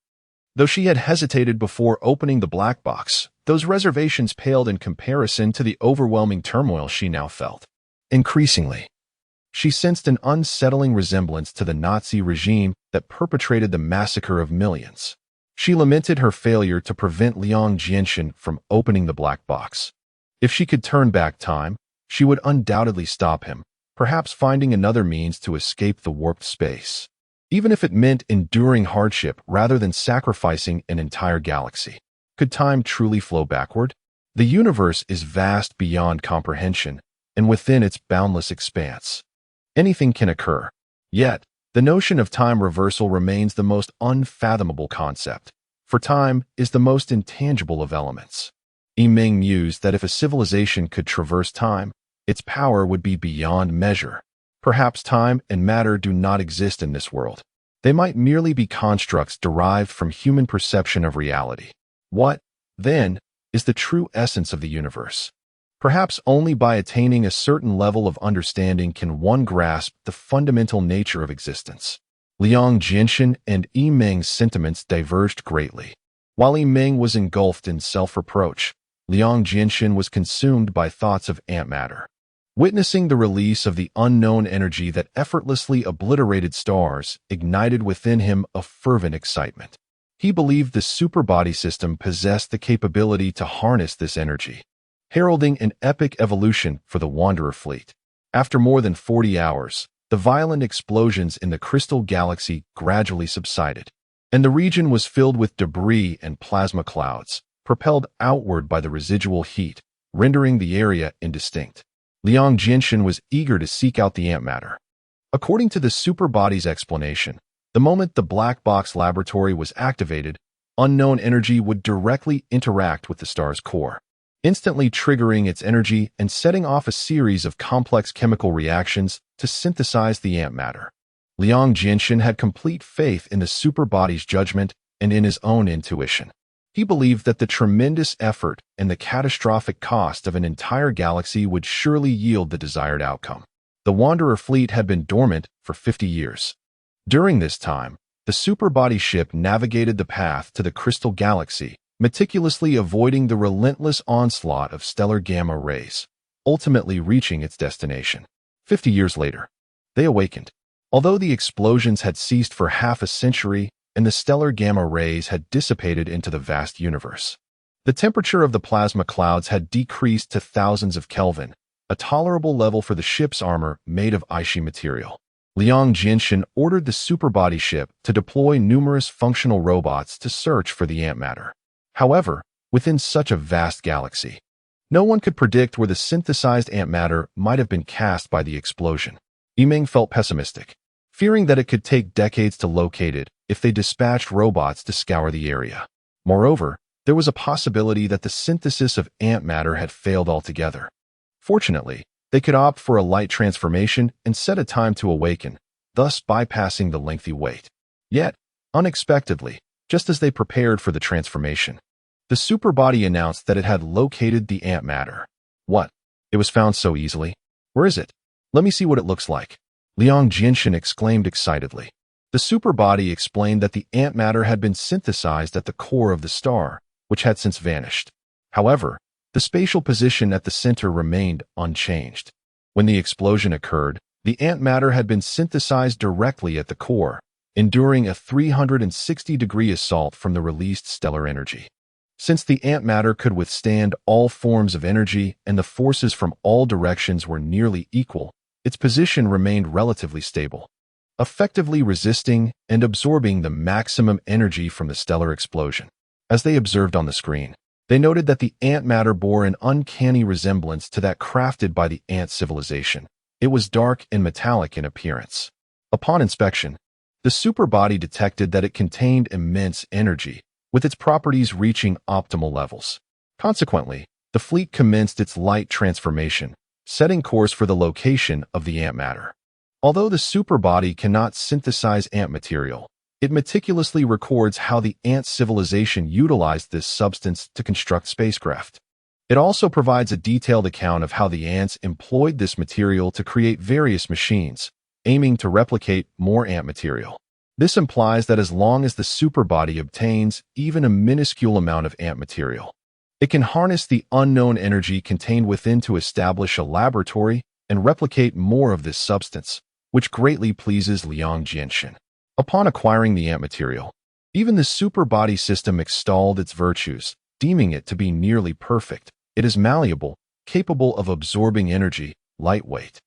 Though she had hesitated before opening the black box, those reservations paled in comparison to the overwhelming turmoil she now felt. Increasingly, she sensed an unsettling resemblance to the Nazi regime that perpetrated the massacre of millions. She lamented her failure to prevent Liang Jinshin from opening the black box. If she could turn back time, she would undoubtedly stop him, perhaps finding another means to escape the warped space, even if it meant enduring hardship rather than sacrificing an entire galaxy. Could time truly flow backward? The universe is vast beyond comprehension, and within its boundless expanse, anything can occur. Yet, the notion of time reversal remains the most unfathomable concept, for time is the most intangible of elements. Yiming mused that if a civilization could traverse time, its power would be beyond measure. Perhaps time and matter do not exist in this world. They might merely be constructs derived from human perception of reality. What, then, is the true essence of the universe? Perhaps only by attaining a certain level of understanding can one grasp the fundamental nature of existence. Liang Jinshin and Yiming's sentiments diverged greatly. While Yiming was engulfed in self-reproach, Liang Jinshin was consumed by thoughts of antimatter. Witnessing the release of the unknown energy that effortlessly obliterated stars ignited within him a fervent excitement. He believed the superbody system possessed the capability to harness this energy, heralding an epic evolution for the Wanderer fleet. After more than 40 hours, the violent explosions in the crystal galaxy gradually subsided, and the region was filled with debris and plasma clouds, propelled outward by the residual heat, rendering the area indistinct. Liang Jinshin was eager to seek out the antimatter. According to the superbody's explanation, the moment the black box laboratory was activated, unknown energy would directly interact with the star's core, instantly triggering its energy and setting off a series of complex chemical reactions to synthesize the antimatter. Liang Jinshin had complete faith in the superbody's judgment and in his own intuition. He believed that the tremendous effort and the catastrophic cost of an entire galaxy would surely yield the desired outcome. The Wanderer fleet had been dormant for 50 years. During this time, the superbody ship navigated the path to the crystal galaxy, meticulously avoiding the relentless onslaught of stellar gamma rays, ultimately reaching its destination. 50 years later, they awakened. Although the explosions had ceased for half a century and the stellar gamma rays had dissipated into the vast universe, the temperature of the plasma clouds had decreased to thousands of Kelvin, a tolerable level for the ship's armor made of Aishi material. Liang Jinshin ordered the superbody ship to deploy numerous functional robots to search for the antimatter. However, within such a vast galaxy, no one could predict where the synthesized antimatter might have been cast by the explosion. Yiming felt pessimistic, fearing that it could take decades to locate it if they dispatched robots to scour the area. Moreover, there was a possibility that the synthesis of antimatter had failed altogether. Fortunately, they could opt for a light transformation and set a time to awaken, thus bypassing the lengthy wait. Yet, unexpectedly, just as they prepared for the transformation, the superbody announced that it had located the antimatter. What? It was found so easily? Where is it? Let me see what it looks like. Liang Jinshin exclaimed excitedly. The superbody explained that the antimatter had been synthesized at the core of the star, which had since vanished. However, the spatial position at the center remained unchanged. When the explosion occurred, the antimatter had been synthesized directly at the core, enduring a 360-degree assault from the released stellar energy. Since the antimatter could withstand all forms of energy and the forces from all directions were nearly equal, its position remained relatively stable, effectively resisting and absorbing the maximum energy from the stellar explosion. As they observed on the screen, they noted that the antimatter bore an uncanny resemblance to that crafted by the ant civilization. It was dark and metallic in appearance. Upon inspection, the superbody detected that it contained immense energy, with its properties reaching optimal levels. Consequently, the fleet commenced its light transformation, setting course for the location of the antimatter. Although the superbody cannot synthesize antimaterial, it meticulously records how the ant civilization utilized this substance to construct spacecraft. It also provides a detailed account of how the ants employed this material to create various machines, aiming to replicate more ant material. This implies that as long as the superbody obtains even a minuscule amount of ant material, it can harness the unknown energy contained within to establish a laboratory and replicate more of this substance, which greatly pleases Liang Jinshin. Upon acquiring the ant material, even the superbody system extolled its virtues, deeming it to be nearly perfect. It is malleable, capable of absorbing energy, lightweight,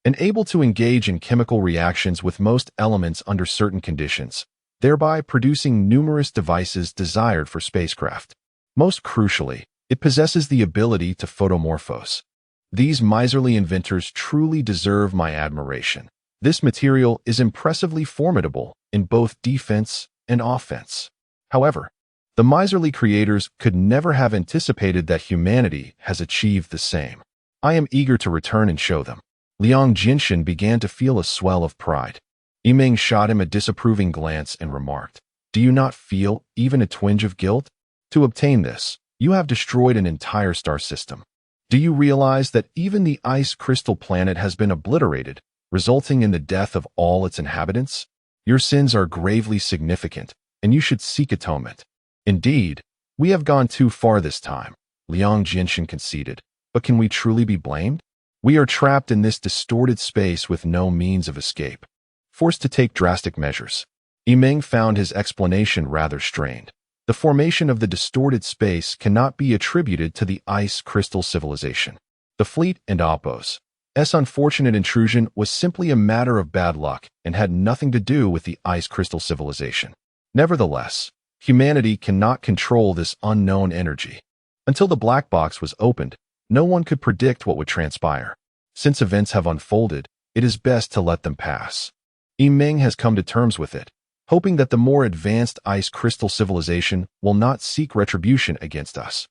and able to engage in chemical reactions with most elements under certain conditions, thereby producing numerous devices desired for spacecraft. Most crucially, it possesses the ability to photomorphose. These miserly inventors truly deserve my admiration. This material is impressively formidable in both defense and offense. However, the miserly creators could never have anticipated that humanity has achieved the same. I am eager to return and show them. Liang Jinshin began to feel a swell of pride. Yimeng shot him a disapproving glance and remarked, "Do you not feel even a twinge of guilt? To obtain this, you have destroyed an entire star system. Do you realize that even the ice crystal planet has been obliterated, resulting in the death of all its inhabitants? Your sins are gravely significant, and you should seek atonement." "Indeed, we have gone too far this time," Liang Jinshin conceded. "But can we truly be blamed? We are trapped in this distorted space with no means of escape, forced to take drastic measures." Yimeng found his explanation rather strained. The formation of the distorted space cannot be attributed to the ice crystal civilization. The fleet and Oppo's unfortunate intrusion was simply a matter of bad luck and had nothing to do with the ice crystal civilization. Nevertheless, humanity cannot control this unknown energy. Until the black box was opened, no one could predict what would transpire. Since events have unfolded, it is best to let them pass. Yimeng has come to terms with it, hoping that the more advanced ice crystal civilization will not seek retribution against us.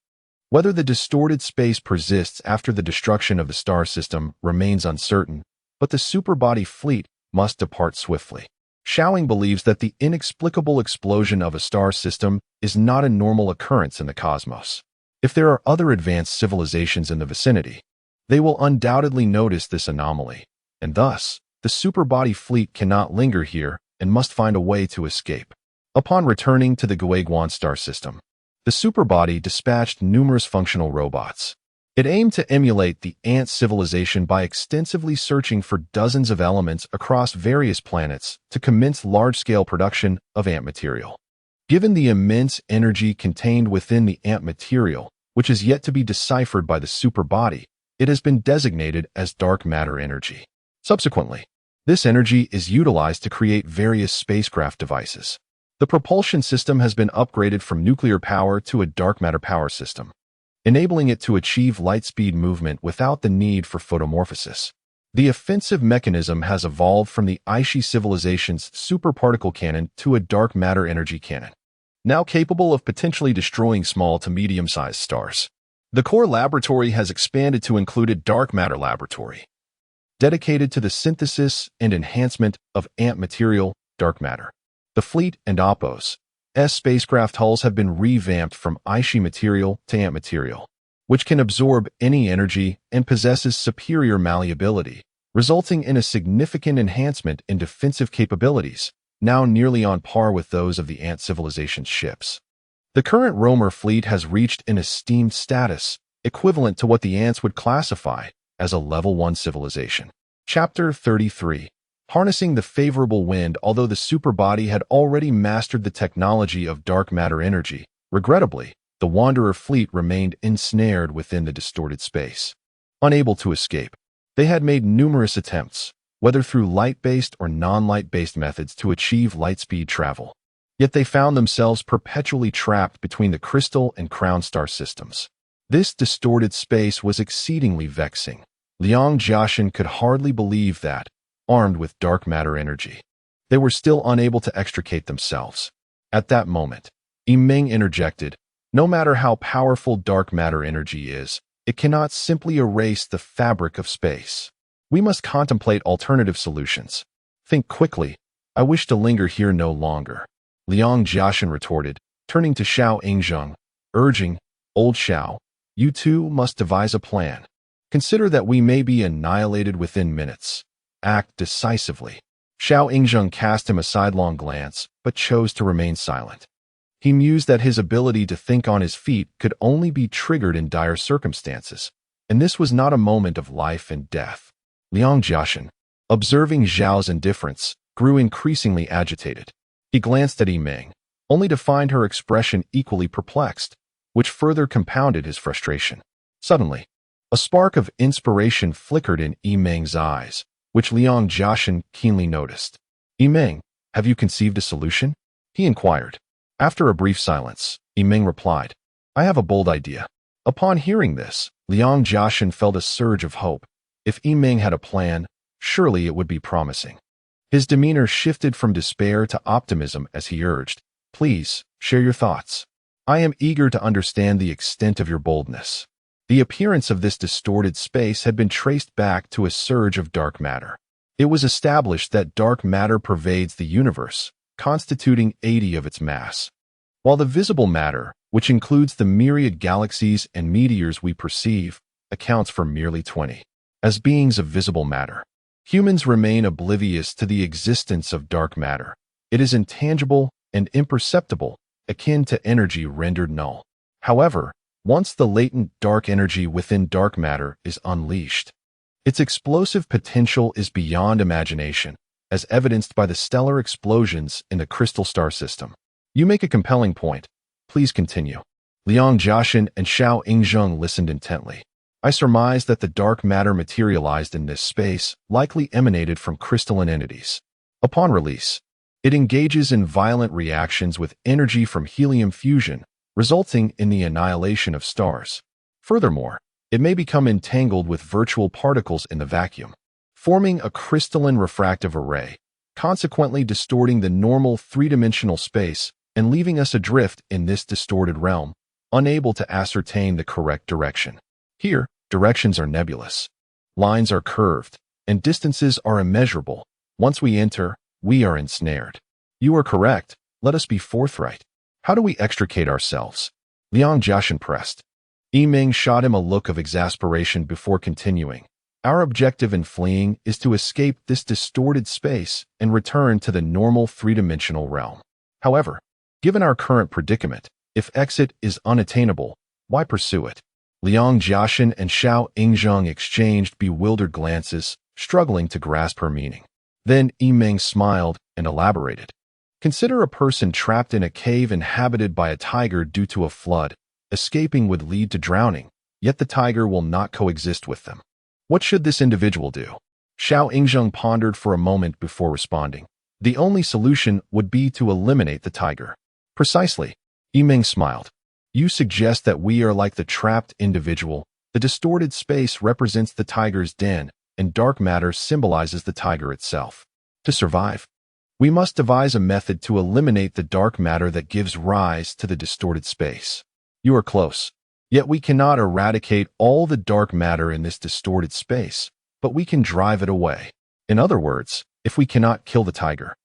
Whether the distorted space persists after the destruction of the star system remains uncertain, but the superbody fleet must depart swiftly. Xiaoying believes that the inexplicable explosion of a star system is not a normal occurrence in the cosmos. If there are other advanced civilizations in the vicinity, they will undoubtedly notice this anomaly, and thus, the superbody fleet cannot linger here and must find a way to escape. Upon returning to the Guiguan star system, the superbody dispatched numerous functional robots. It aimed to emulate the ant civilization by extensively searching for dozens of elements across various planets to commence large-scale production of ant material. Given the immense energy contained within the ant material, which is yet to be deciphered by the superbody, it has been designated as dark matter energy. Subsequently, this energy is utilized to create various spacecraft devices. The propulsion system has been upgraded from nuclear power to a dark matter power system, enabling it to achieve light-speed movement without the need for photomorphosis. The offensive mechanism has evolved from the Aishi civilization's superparticle cannon to a dark matter energy cannon, now capable of potentially destroying small to medium-sized stars. The core laboratory has expanded to include a dark matter laboratory, dedicated to the synthesis and enhancement of ant material, dark matter. The fleet and Oppo's spacecraft hulls have been revamped from Aishi material to ant material, which can absorb any energy and possesses superior malleability, resulting in a significant enhancement in defensive capabilities, now nearly on par with those of the ant civilization's ships. The current roamer fleet has reached an esteemed status, equivalent to what the ants would classify as a level 1 civilization. Chapter 33. Harnessing the favorable wind. Although the superbody had already mastered the technology of dark matter energy, regrettably, the Wanderer fleet remained ensnared within the distorted space. Unable to escape, they had made numerous attempts, whether through light-based or non-light-based methods, to achieve light-speed travel. Yet they found themselves perpetually trapped between the crystal and crown star systems. This distorted space was exceedingly vexing. Liang Jiaxin could hardly believe that, armed with dark matter energy, they were still unable to extricate themselves. At that moment, Yimeng interjected, "No matter how powerful dark matter energy is, it cannot simply erase the fabric of space. We must contemplate alternative solutions. Think quickly. I wish to linger here no longer." Liang Jiaxin retorted, turning to Xiao Yingzheng, urging, "Old Xiao, you too must devise a plan. Consider that we may be annihilated within minutes. Act decisively." Xiao Yingzheng cast him a sidelong glance, but chose to remain silent. He mused that his ability to think on his feet could only be triggered in dire circumstances, and this was not a moment of life and death. Liang Jiaxin, observing Zhao's indifference, grew increasingly agitated. He glanced at Yimeng, only to find her expression equally perplexed, which further compounded his frustration. Suddenly, a spark of inspiration flickered in Yimeng's eyes, which Liang Jiaxin keenly noticed. "Yimeng, have you conceived a solution?" he inquired. After a brief silence, Yimeng replied, "I have a bold idea." Upon hearing this, Liang Jiaxin felt a surge of hope. If Yimeng had a plan, surely it would be promising. His demeanor shifted from despair to optimism as he urged, "Please, share your thoughts. I am eager to understand the extent of your boldness." The appearance of this distorted space had been traced back to a surge of dark matter. It was established that dark matter pervades the universe, constituting 80% of its mass, while the visible matter, which includes the myriad galaxies and meteors we perceive, accounts for merely 20%. As beings of visible matter, humans remain oblivious to the existence of dark matter. It is intangible and imperceptible, akin to energy rendered null. However, once the latent dark energy within dark matter is unleashed, its explosive potential is beyond imagination, as evidenced by the stellar explosions in the crystal star system. You make a compelling point. Please continue. Liang Jiaxin and Xiao Yingzheng listened intently. I surmise that the dark matter materialized in this space likely emanated from crystalline entities. Upon release, it engages in violent reactions with energy from helium fusion, resulting in the annihilation of stars. Furthermore, it may become entangled with virtual particles in the vacuum, forming a crystalline refractive array, consequently distorting the normal three-dimensional space and leaving us adrift in this distorted realm, unable to ascertain the correct direction. Here, directions are nebulous, lines are curved, and distances are immeasurable. Once we enter, we are ensnared. You are correct. Let us be forthright. How do we extricate ourselves? Liang Jiaxin pressed. Yimeng shot him a look of exasperation before continuing. Our objective in fleeing is to escape this distorted space and return to the normal three-dimensional realm. However, given our current predicament, if exit is unattainable, why pursue it? Liang Jiaxin and Xiao Yingzheng exchanged bewildered glances, struggling to grasp her meaning. Then Yimeng smiled and elaborated. Consider a person trapped in a cave inhabited by a tiger due to a flood. Escaping would lead to drowning, yet the tiger will not coexist with them. What should this individual do? Xiao Yingzheng pondered for a moment before responding. The only solution would be to eliminate the tiger. Precisely. Yimeng smiled. You suggest that we are like the trapped individual. The distorted space represents the tiger's den, and dark matter symbolizes the tiger itself. To survive, we must devise a method to eliminate the dark matter that gives rise to the distorted space. You are close. Yet we cannot eradicate all the dark matter in this distorted space, but we can drive it away. In other words, if we cannot kill the tiger,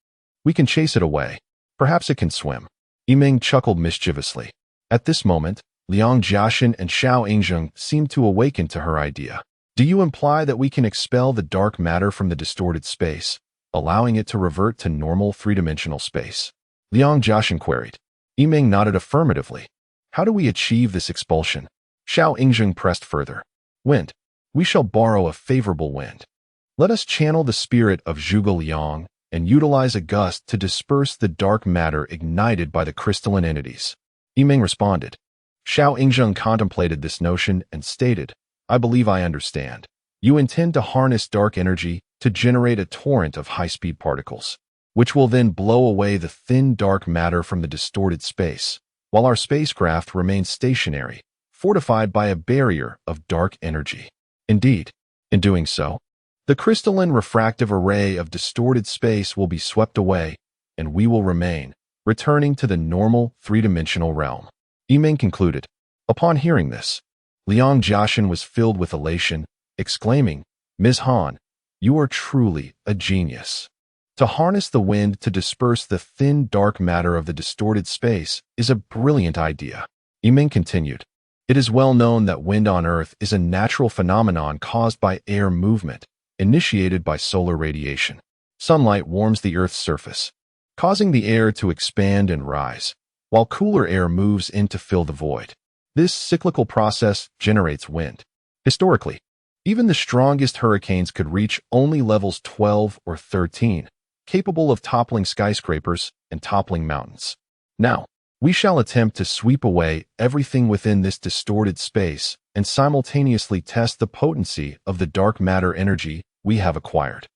we can chase it away. Perhaps it can swim. Yimeng chuckled mischievously. At this moment, Liang Jiaxin and Xiao Yingzheng seemed to awaken to her idea. Do you imply that we can expel the dark matter from the distorted space, allowing it to revert to normal three-dimensional space? Liang Jiaxin queried. Yimeng nodded affirmatively. How do we achieve this expulsion? Xiao Yingzheng pressed further. Wind. We shall borrow a favorable wind. Let us channel the spirit of Zhuge Liang and utilize a gust to disperse the dark matter ignited by the crystalline entities. Yimeng responded. Xiao Yingzheng contemplated this notion and stated, I believe I understand. You intend to harness dark energy to generate a torrent of high-speed particles, which will then blow away the thin dark matter from the distorted space, while our spacecraft remains stationary, fortified by a barrier of dark energy. Indeed, In doing so, the crystalline refractive array of distorted space will be swept away, and we will remain, returning to the normal three-dimensional realm. Yimeng concluded. Upon hearing this, Liang Jiaxin was filled with elation, exclaiming, Ms. Han, you are truly a genius. To harness the wind to disperse the thin dark matter of the distorted space is a brilliant idea. Yimeng continued. It is well known that wind on Earth is a natural phenomenon caused by air movement, initiated by solar radiation. Sunlight warms the Earth's surface, causing the air to expand and rise, while cooler air moves in to fill the void. This cyclical process generates wind. Historically, even the strongest hurricanes could reach only levels 12 or 13, capable of toppling skyscrapers and toppling mountains. Now, we shall attempt to sweep away everything within this distorted space and simultaneously test the potency of the dark matter energy we have acquired.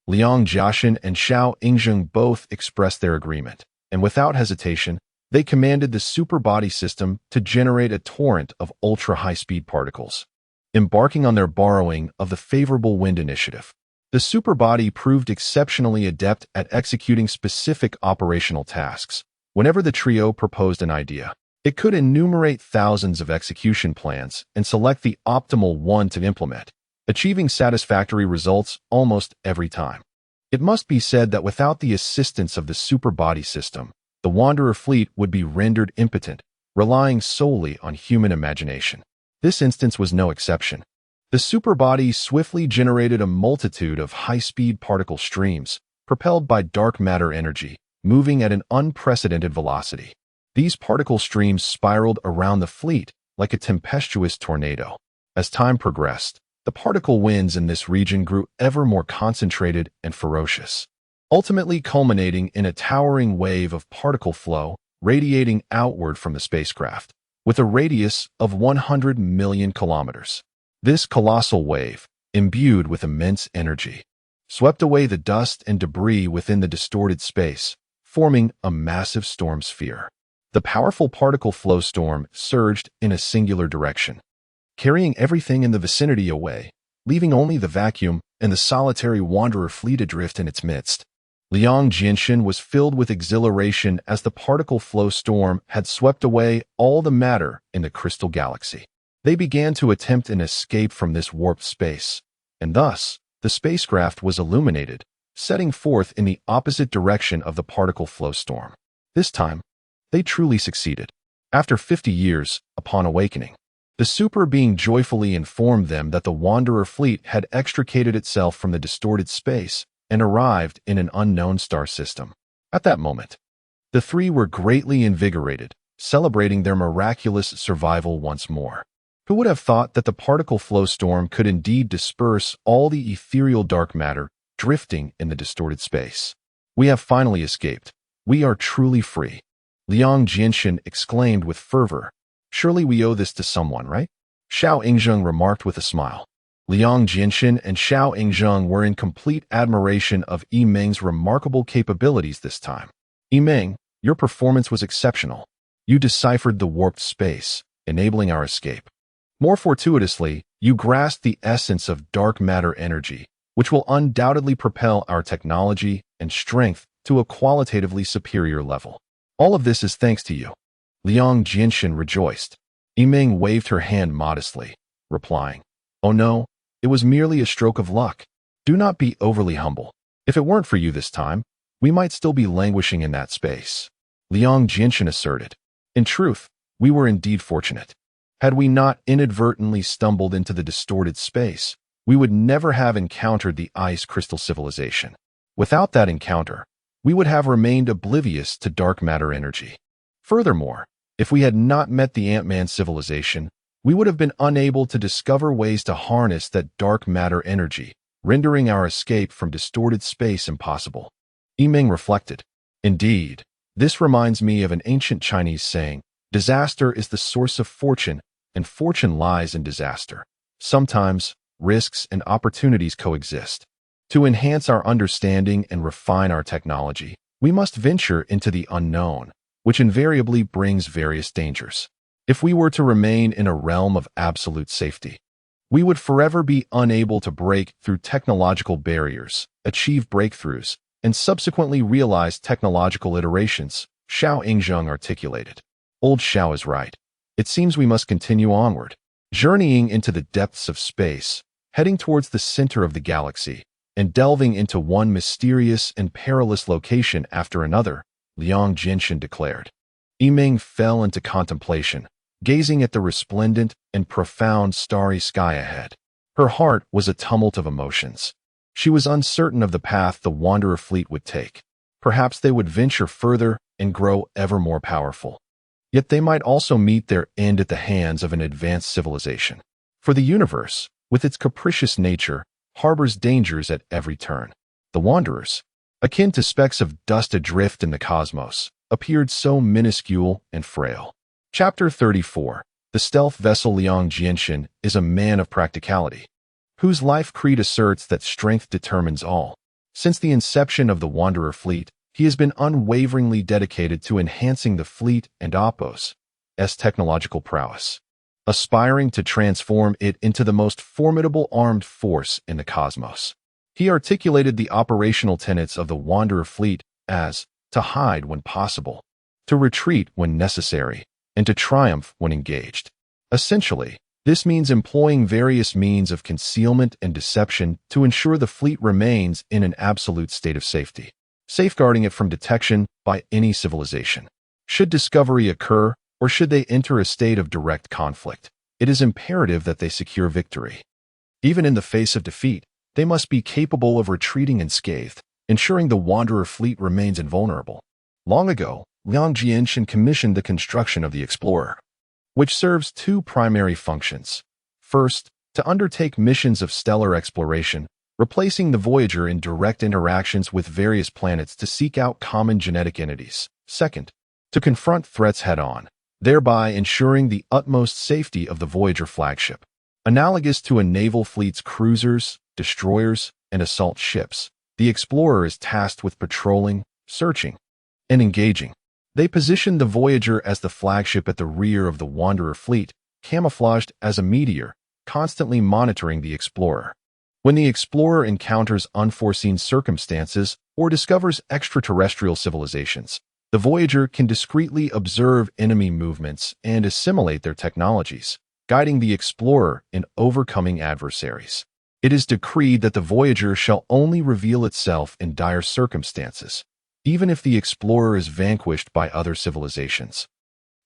Liang Jiaxin and Xiao Yingzheng both expressed their agreement, and without hesitation, they commanded the super body system to generate a torrent of ultra-high-speed particles. Embarking on their borrowing of the favorable wind initiative, the super body proved exceptionally adept at executing specific operational tasks. Whenever the trio proposed an idea, it could enumerate thousands of execution plans and select the optimal one to implement, achieving satisfactory results almost every time. It must be said that without the assistance of the super body system, the Wanderer fleet would be rendered impotent, relying solely on human imagination. This instance was no exception. The super body swiftly generated a multitude of high-speed particle streams, propelled by dark matter energy, moving at an unprecedented velocity. These particle streams spiraled around the fleet like a tempestuous tornado. As time progressed, the particle winds in this region grew ever more concentrated and ferocious, ultimately culminating in a towering wave of particle flow radiating outward from the spacecraft, with a radius of 100 million kilometers. This colossal wave, imbued with immense energy, swept away the dust and debris within the distorted space, forming a massive storm sphere. The powerful particle flow storm surged in a singular direction, carrying everything in the vicinity away, leaving only the vacuum and the solitary Wanderer fleet adrift in its midst. Liang Jiaxin was filled with exhilaration as the particle flow storm had swept away all the matter in the crystal galaxy. They began to attempt an escape from this warped space, and thus the spacecraft was illuminated, setting forth in the opposite direction of the particle flow storm. This time, they truly succeeded. After 50 years, upon awakening, the super being joyfully informed them that the Wanderer fleet had extricated itself from the distorted space and arrived in an unknown star system. At that moment, the three were greatly invigorated, celebrating their miraculous survival once more. Who would have thought that the particle flow storm could indeed disperse all the ethereal dark matter drifting in the distorted space? We have finally escaped. We are truly free. Liang Jiaxin exclaimed with fervor. Surely we owe this to someone, right? Xiao Yingzheng remarked with a smile. Liang Jiaxin and Xiao Yingzheng were in complete admiration of Yimeng's remarkable capabilities this time. Yimeng, your performance was exceptional. You deciphered the warped space, enabling our escape. More fortuitously, you grasped the essence of dark matter energy, which will undoubtedly propel our technology and strength to a qualitatively superior level. All of this is thanks to you. Liang Jiaxin rejoiced. Yimeng waved her hand modestly, replying, Oh no, it was merely a stroke of luck. Do not be overly humble. If it weren't for you this time, we might still be languishing in that space. Liang Jiaxin asserted. In truth, we were indeed fortunate. Had we not inadvertently stumbled into the distorted space, we would never have encountered the ice crystal civilization. Without that encounter, we would have remained oblivious to dark matter energy. Furthermore, if we had not met the Ant-Man civilization, we would have been unable to discover ways to harness that dark matter energy, rendering our escape from distorted space impossible. Yimeng reflected. Indeed, this reminds me of an ancient Chinese saying, disaster is the source of fortune, and fortune lies in disaster. Sometimes, risks and opportunities coexist. To enhance our understanding and refine our technology, we must venture into the unknown, which invariably brings various dangers. If we were to remain in a realm of absolute safety, We would forever be unable to break through technological barriers, achieve breakthroughs, and subsequently realize technological iterations, Xiao Yingzheng articulated. Old Xiao is right. It seems we must continue onward, journeying into the depths of space, heading towards the center of the galaxy, and delving into one mysterious and perilous location after another, Liang Jinshan declared. Yiming fell into contemplation, gazing at the resplendent and profound starry sky ahead. Her heart was a tumult of emotions. She was uncertain of the path the Wanderer fleet would take. Perhaps they would venture further and grow ever more powerful. Yet they might also meet their end at the hands of an advanced civilization. For the universe, with its capricious nature, harbors dangers at every turn. The Wanderers, akin to specks of dust adrift in the cosmos, appeared so minuscule and frail. Chapter 34. The stealth vessel Liang Jinshan is a man of practicality, whose life creed asserts that strength determines all. Since the inception of the Wanderer fleet, he has been unwaveringly dedicated to enhancing the fleet and Opos' technological prowess, aspiring to transform it into the most formidable armed force in the cosmos. He articulated the operational tenets of the Wanderer fleet as to hide when possible, to retreat when necessary, and to triumph when engaged. Essentially, this means employing various means of concealment and deception to ensure the fleet remains in an absolute state of safety, safeguarding it from detection by any civilization. Should discovery occur, or should they enter a state of direct conflict, it is imperative that they secure victory. Even in the face of defeat, they must be capable of retreating unscathed, ensuring the Wanderer fleet remains invulnerable. Long ago, Liang Jinshan commissioned the construction of the Explorer, which serves two primary functions. First, to undertake missions of stellar exploration, replacing the Voyager in direct interactions with various planets to seek out common genetic entities. Second, to confront threats head-on, thereby ensuring the utmost safety of the Voyager flagship. Analogous to a naval fleet's cruisers, destroyers, and assault ships, the Explorer is tasked with patrolling, searching, and engaging. They positioned the Voyager as the flagship at the rear of the Wanderer fleet, camouflaged as a meteor, constantly monitoring the Explorer. When the Explorer encounters unforeseen circumstances or discovers extraterrestrial civilizations, the Voyager can discreetly observe enemy movements and assimilate their technologies, guiding the Explorer in overcoming adversaries. It is decreed that the Voyager shall only reveal itself in dire circumstances, even if the Explorer is vanquished by other civilizations.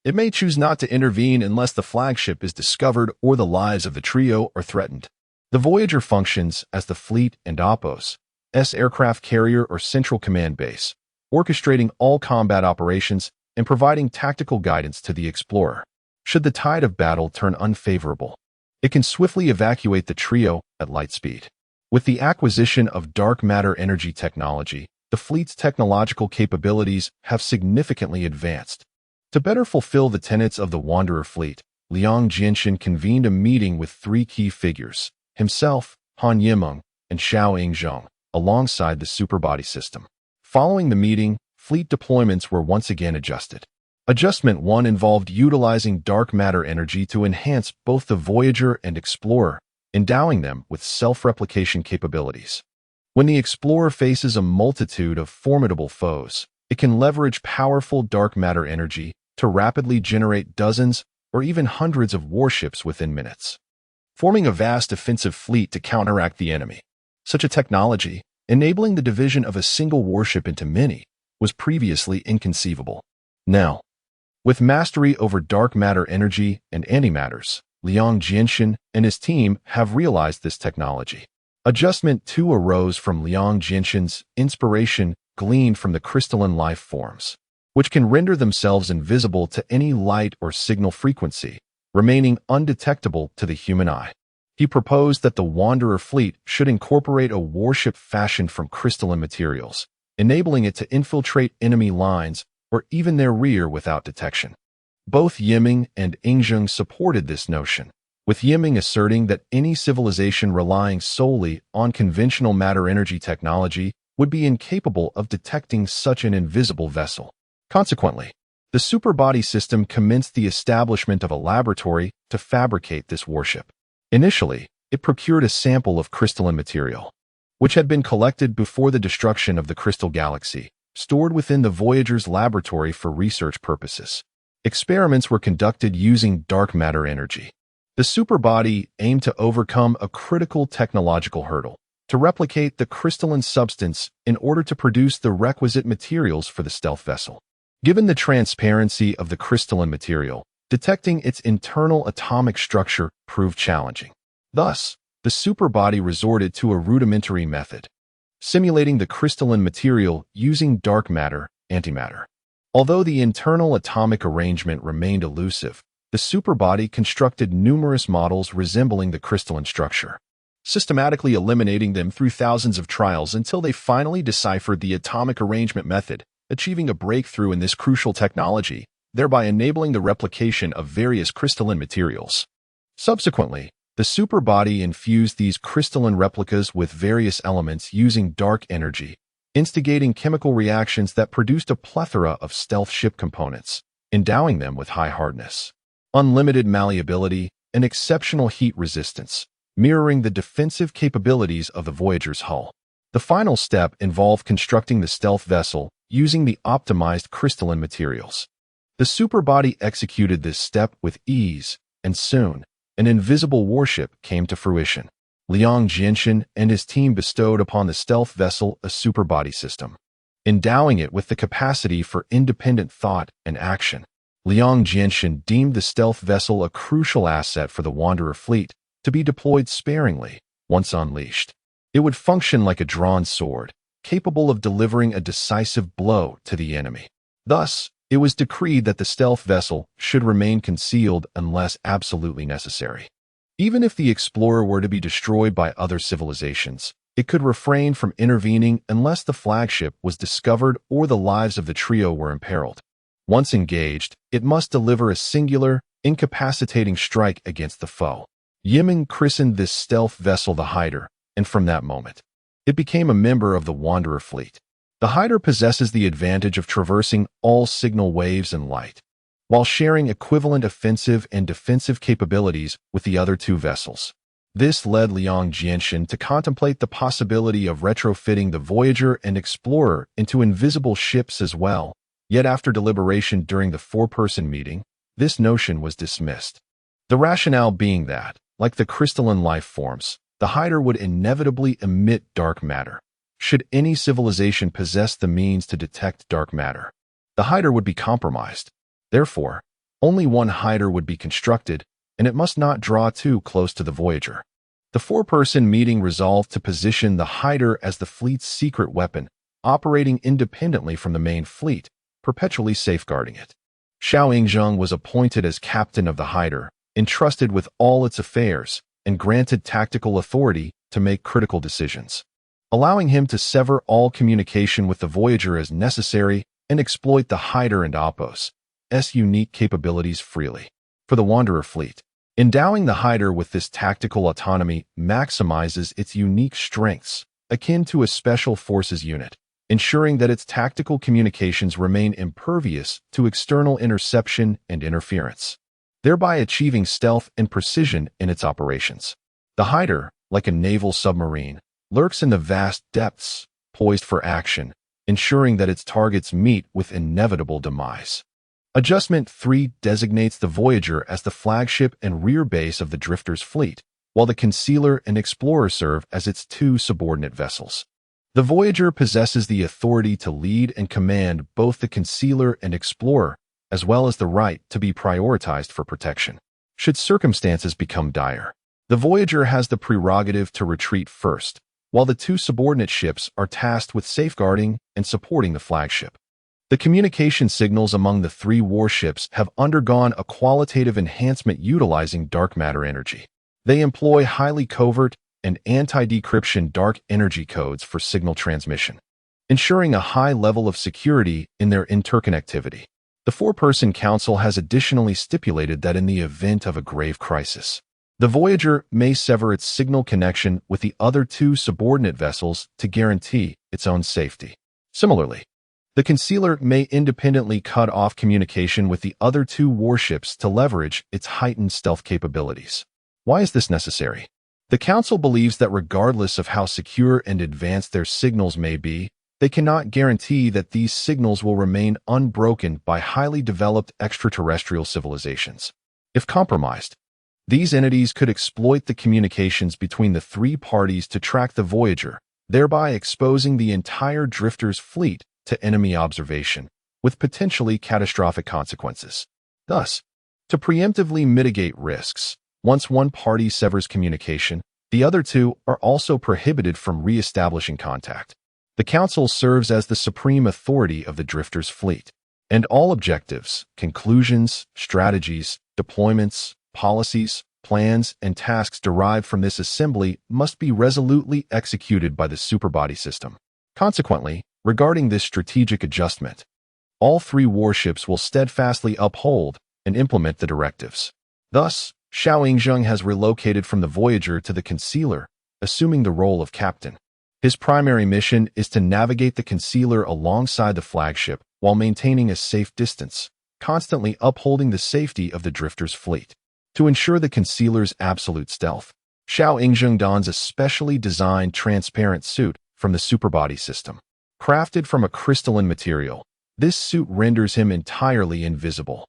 It may choose not to intervene unless the flagship is discovered or the lives of the trio are threatened. The Voyager functions as the fleet and Opos' aircraft carrier or central command base, orchestrating all combat operations and providing tactical guidance to the Explorer. Should the tide of battle turn unfavorable, it can swiftly evacuate the trio at light speed. With the acquisition of dark matter energy technology, the fleet's technological capabilities have significantly advanced. To better fulfill the tenets of the Wanderer fleet, Liang Jinshan convened a meeting with three key figures, himself, Han Yimeng, and Xiao Yingzheng, alongside the superbody system. Following the meeting, fleet deployments were once again adjusted. Adjustment 1 involved utilizing dark matter energy to enhance both the Voyager and Explorer, endowing them with self-replication capabilities. When the Explorer faces a multitude of formidable foes, it can leverage powerful dark matter energy to rapidly generate dozens or even hundreds of warships within minutes, forming a vast defensive fleet to counteract the enemy. Such a technology, enabling the division of a single warship into many, was previously inconceivable. Now, with mastery over dark matter energy and antimatters, Liang Jinshan and his team have realized this technology. Adjustment 2 arose from Liang Jinshan's inspiration gleaned from the crystalline life forms, which can render themselves invisible to any light or signal frequency, remaining undetectable to the human eye. He proposed that the Wanderer fleet should incorporate a warship fashioned from crystalline materials, enabling it to infiltrate enemy lines or even their rear without detection. Both Yiming and Yingzheng supported this notion, with Yiming asserting that any civilization relying solely on conventional matter-energy technology would be incapable of detecting such an invisible vessel. Consequently, the superbody system commenced the establishment of a laboratory to fabricate this warship. Initially, it procured a sample of crystalline material, which had been collected before the destruction of the crystal galaxy, stored within the Voyager's laboratory for research purposes. Experiments were conducted using dark matter energy. The superbody aimed to overcome a critical technological hurdle, to replicate the crystalline substance in order to produce the requisite materials for the stealth vessel. Given the transparency of the crystalline material, detecting its internal atomic structure proved challenging. Thus, the superbody resorted to a rudimentary method, simulating the crystalline material using dark matter, antimatter. Although the internal atomic arrangement remained elusive, the superbody constructed numerous models resembling the crystalline structure, systematically eliminating them through thousands of trials until they finally deciphered the atomic arrangement method, achieving a breakthrough in this crucial technology, thereby enabling the replication of various crystalline materials. Subsequently, the superbody infused these crystalline replicas with various elements using dark energy, instigating chemical reactions that produced a plethora of stealth ship components, endowing them with high hardness, unlimited malleability, and exceptional heat resistance, mirroring the defensive capabilities of the Voyager's hull. The final step involved constructing the stealth vessel using the optimized crystalline materials. The superbody executed this step with ease, and soon, an invisible warship came to fruition. Liang Jinshin and his team bestowed upon the stealth vessel a superbody system, endowing it with the capacity for independent thought and action. Liang Jinshin deemed the stealth vessel a crucial asset for the Wanderer fleet to be deployed sparingly once unleashed. It would function like a drawn sword, capable of delivering a decisive blow to the enemy. Thus, it was decreed that the stealth vessel should remain concealed unless absolutely necessary. Even if the explorer were to be destroyed by other civilizations, it could refrain from intervening unless the flagship was discovered or the lives of the trio were imperiled. Once engaged, it must deliver a singular, incapacitating strike against the foe. Yiming christened this stealth vessel the Hider, and from that moment, it became a member of the Wanderer fleet. The Hider possesses the advantage of traversing all signal waves and light, while sharing equivalent offensive and defensive capabilities with the other two vessels. This led Liang Jinshin to contemplate the possibility of retrofitting the Voyager and Explorer into invisible ships as well, yet after deliberation during the four-person meeting, this notion was dismissed. The rationale being that, like the crystalline life forms, the Hider would inevitably emit dark matter. Should any civilization possess the means to detect dark matter, the Hider would be compromised. Therefore, only one Hider would be constructed, and it must not draw too close to the Voyager. The four-person meeting resolved to position the Hider as the fleet's secret weapon, operating independently from the main fleet, perpetually safeguarding it. Xiao Yingzheng was appointed as captain of the Hider, entrusted with all its affairs, and granted tactical authority to make critical decisions, allowing him to sever all communication with the Voyager as necessary and exploit the Hider and Opos' unique capabilities freely. For the Wanderer fleet, endowing the Hider with this tactical autonomy maximizes its unique strengths, akin to a special forces unit, ensuring that its tactical communications remain impervious to external interception and interference, thereby achieving stealth and precision in its operations. The Hider, like a naval submarine, lurks in the vast depths, poised for action, ensuring that its targets meet with inevitable demise. Adjustment 3 designates the Voyager as the flagship and rear base of the Drifter's fleet, while the Concealer and Explorer serve as its two subordinate vessels. The Voyager possesses the authority to lead and command both the Concealer and Explorer, as well as the right to be prioritized for protection. Should circumstances become dire, the Voyager has the prerogative to retreat first, while the two subordinate ships are tasked with safeguarding and supporting the flagship. The communication signals among the three warships have undergone a qualitative enhancement utilizing dark matter energy. They employ highly covert and anti-decryption dark energy codes for signal transmission, ensuring a high level of security in their interconnectivity. The four-person council has additionally stipulated that in the event of a grave crisis, the Voyager may sever its signal connection with the other two subordinate vessels to guarantee its own safety. Similarly, the Concealer may independently cut off communication with the other two warships to leverage its heightened stealth capabilities. Why is this necessary? The Council believes that regardless of how secure and advanced their signals may be, they cannot guarantee that these signals will remain unbroken by highly developed extraterrestrial civilizations. If compromised, these entities could exploit the communications between the three parties to track the Voyager, thereby exposing the entire Drifter's fleet to enemy observation, with potentially catastrophic consequences. Thus, to preemptively mitigate risks, once one party severs communication, the other two are also prohibited from re-establishing contact. The Council serves as the supreme authority of the Drifter's fleet, and all objectives, conclusions, strategies, deployments, policies, plans, and tasks derived from this assembly must be resolutely executed by the superbody system. Consequently, regarding this strategic adjustment, all three warships will steadfastly uphold and implement the directives. Thus, Xiao Yingzheng has relocated from the Voyager to the Concealer, assuming the role of captain. His primary mission is to navigate the Concealer alongside the flagship while maintaining a safe distance, constantly upholding the safety of the Drifter's fleet. To ensure the Concealer's absolute stealth, Xiao Yingzheng dons a specially designed transparent suit from the superbody system. Crafted from a crystalline material, this suit renders him entirely invisible,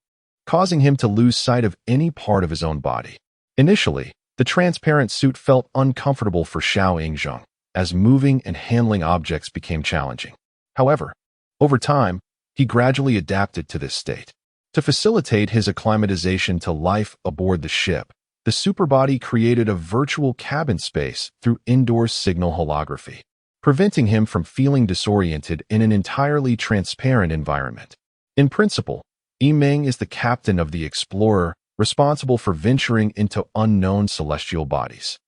causing him to lose sight of any part of his own body. Initially, the transparent suit felt uncomfortable for Xiao Yingzheng, as moving and handling objects became challenging. However, over time, he gradually adapted to this state. To facilitate his acclimatization to life aboard the ship, the superbody created a virtual cabin space through indoor signal holography, preventing him from feeling disoriented in an entirely transparent environment. In principle, Yimeng is the captain of the Explorer, responsible for venturing into unknown celestial bodies.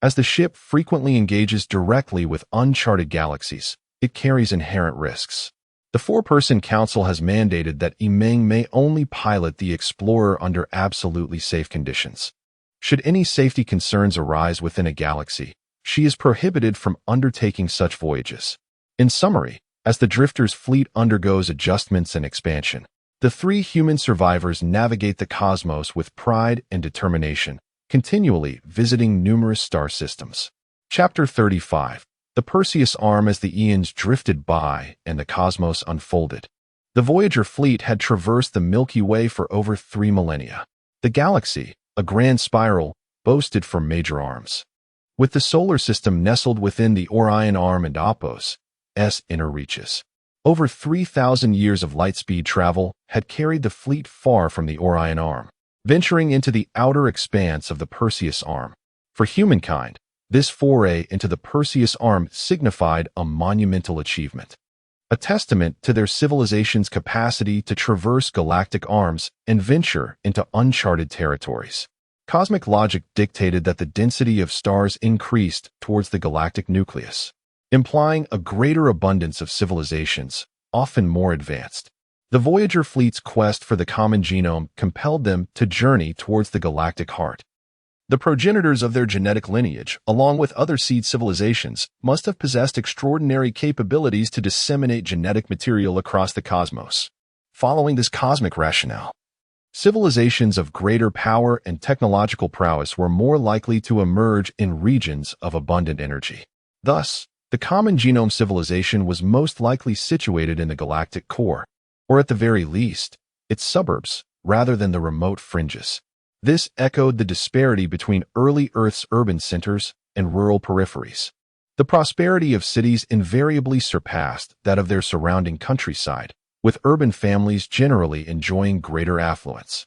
As the ship frequently engages directly with uncharted galaxies, it carries inherent risks. The four-person council has mandated that Yimeng may only pilot the Explorer under absolutely safe conditions. Should any safety concerns arise within a galaxy, she is prohibited from undertaking such voyages. In summary, as the Drifter's fleet undergoes adjustments and expansion, the three human survivors navigate the cosmos with pride and determination, continually visiting numerous star systems. Chapter 35. The Perseus Arm. As the eons drifted by and the cosmos unfolded, the Voyager fleet had traversed the Milky Way for over 3 millennia. The galaxy, a grand spiral, boasted 4 major arms, with the solar system nestled within the Orion Arm and Opos' inner reaches. Over 3,000 years of light-speed travel had carried the fleet far from the Orion Arm, venturing into the outer expanse of the Perseus Arm. For humankind, this foray into the Perseus Arm signified a monumental achievement, a testament to their civilization's capacity to traverse galactic arms and venture into uncharted territories. Cosmic logic dictated that the density of stars increased towards the galactic nucleus, implying a greater abundance of civilizations, often more advanced. The Voyager fleet's quest for the common genome compelled them to journey towards the galactic heart. The progenitors of their genetic lineage, along with other seed civilizations, must have possessed extraordinary capabilities to disseminate genetic material across the cosmos. Following this cosmic rationale, civilizations of greater power and technological prowess were more likely to emerge in regions of abundant energy. Thus, the common genome civilization was most likely situated in the galactic core, or at the very least, its suburbs, rather than the remote fringes. This echoed the disparity between early Earth's urban centers and rural peripheries. The prosperity of cities invariably surpassed that of their surrounding countryside, with urban families generally enjoying greater affluence.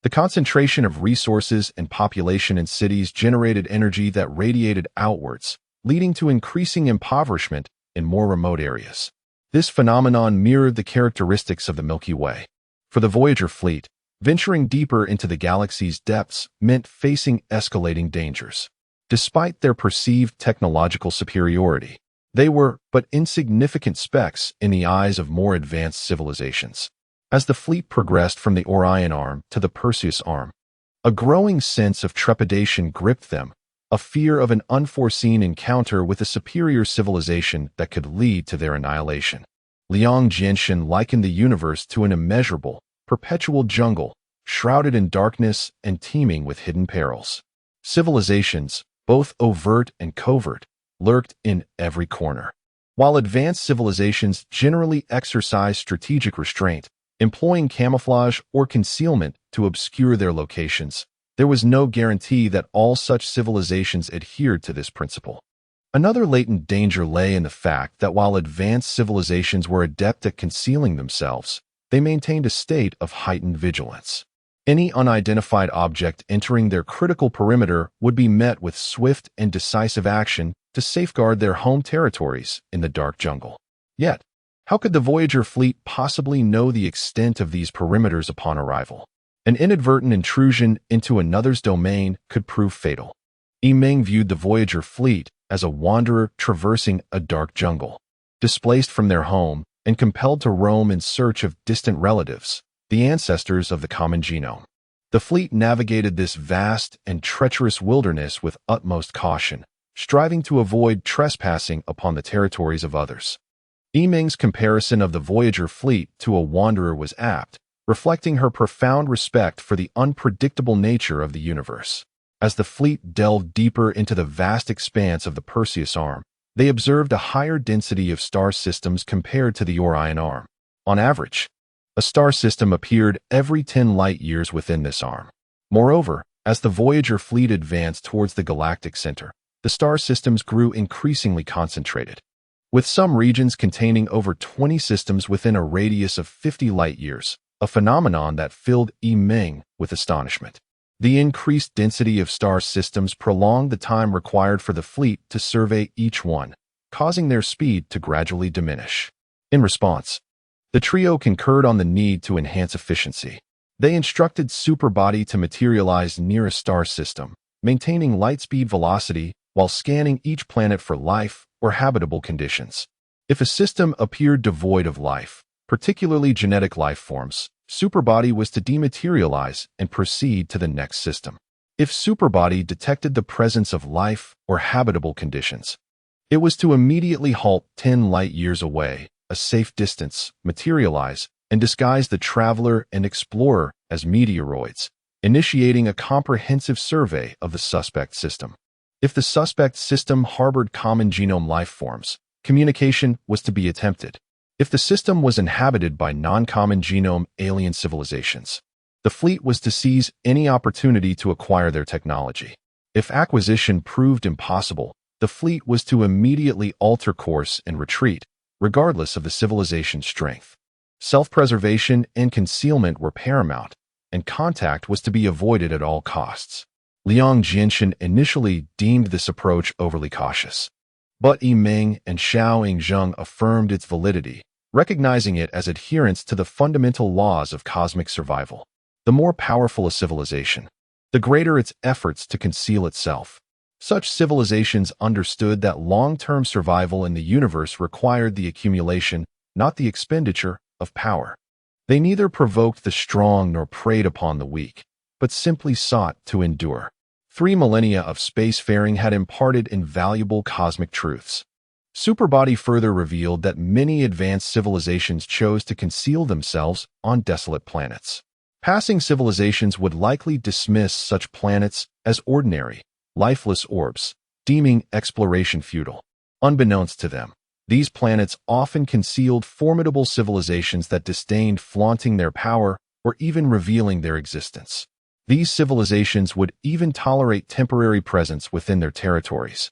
The concentration of resources and population in cities generated energy that radiated outwards, leading to increasing impoverishment in more remote areas. This phenomenon mirrored the characteristics of the Milky Way. For the Voyager fleet, venturing deeper into the galaxy's depths meant facing escalating dangers. Despite their perceived technological superiority, they were but insignificant specks in the eyes of more advanced civilizations. As the fleet progressed from the Orion Arm to the Perseus Arm, a growing sense of trepidation gripped them, a fear of an unforeseen encounter with a superior civilization that could lead to their annihilation. Liang Jinshin likened the universe to an immeasurable, perpetual jungle, shrouded in darkness and teeming with hidden perils. Civilizations, both overt and covert, lurked in every corner. While advanced civilizations generally exercise strategic restraint, employing camouflage or concealment to obscure their locations, there was no guarantee that all such civilizations adhered to this principle. Another latent danger lay in the fact that while advanced civilizations were adept at concealing themselves, they maintained a state of heightened vigilance. Any unidentified object entering their critical perimeter would be met with swift and decisive action to safeguard their home territories in the dark jungle. Yet, how could the Voyager fleet possibly know the extent of these perimeters upon arrival? An inadvertent intrusion into another's domain could prove fatal. Meng viewed the Voyager fleet as a wanderer traversing a dark jungle, displaced from their home and compelled to roam in search of distant relatives, the ancestors of the common genome. The fleet navigated this vast and treacherous wilderness with utmost caution, striving to avoid trespassing upon the territories of others. Meng's comparison of the Voyager fleet to a wanderer was apt, reflecting her profound respect for the unpredictable nature of the universe. As the fleet delved deeper into the vast expanse of the Perseus Arm, they observed a higher density of star systems compared to the Orion Arm. On average, a star system appeared every 10 light-years within this arm. Moreover, as the Voyager fleet advanced towards the galactic center, the star systems grew increasingly concentrated, with some regions containing over 20 systems within a radius of 50 light-years, a phenomenon that filled Meng with astonishment. The increased density of star systems prolonged the time required for the fleet to survey each one, causing their speed to gradually diminish. In response, the trio concurred on the need to enhance efficiency. They instructed Superbody to materialize near a star system, maintaining light-speed velocity while scanning each planet for life or habitable conditions. If a system appeared devoid of life, particularly genetic life forms, Superbody was to dematerialize and proceed to the next system. If Superbody detected the presence of life or habitable conditions, it was to immediately halt 10 light-years away, a safe distance, materialize, and disguise the traveler and explorer as meteoroids, initiating a comprehensive survey of the suspect system. If the suspect system harbored common genome life forms, communication was to be attempted. If the system was inhabited by non-common genome alien civilizations, the fleet was to seize any opportunity to acquire their technology. If acquisition proved impossible, the fleet was to immediately alter course and retreat, regardless of the civilization's strength. Self-preservation and concealment were paramount, and contact was to be avoided at all costs. Liang Jinshan initially deemed this approach overly cautious, but Meng and Xiao Yingzheng affirmed its validity, recognizing it as adherence to the fundamental laws of cosmic survival. The more powerful a civilization, the greater its efforts to conceal itself. Such civilizations understood that long-term survival in the universe required the accumulation, not the expenditure, of power. They neither provoked the strong nor preyed upon the weak, but simply sought to endure. 3 millennia of spacefaring had imparted invaluable cosmic truths. Superbody further revealed that many advanced civilizations chose to conceal themselves on desolate planets. Passing civilizations would likely dismiss such planets as ordinary, lifeless orbs, deeming exploration futile. Unbeknownst to them, these planets often concealed formidable civilizations that disdained flaunting their power or even revealing their existence. These civilizations would even tolerate temporary presence within their territories,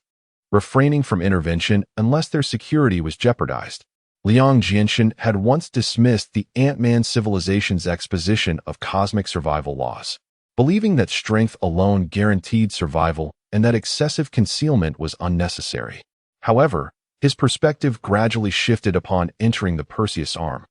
refraining from intervention unless their security was jeopardized. Liang Jinshan had once dismissed the Ant-Man civilization's exposition of cosmic survival laws, believing that strength alone guaranteed survival and that excessive concealment was unnecessary. However, his perspective gradually shifted upon entering the Perseus Arm.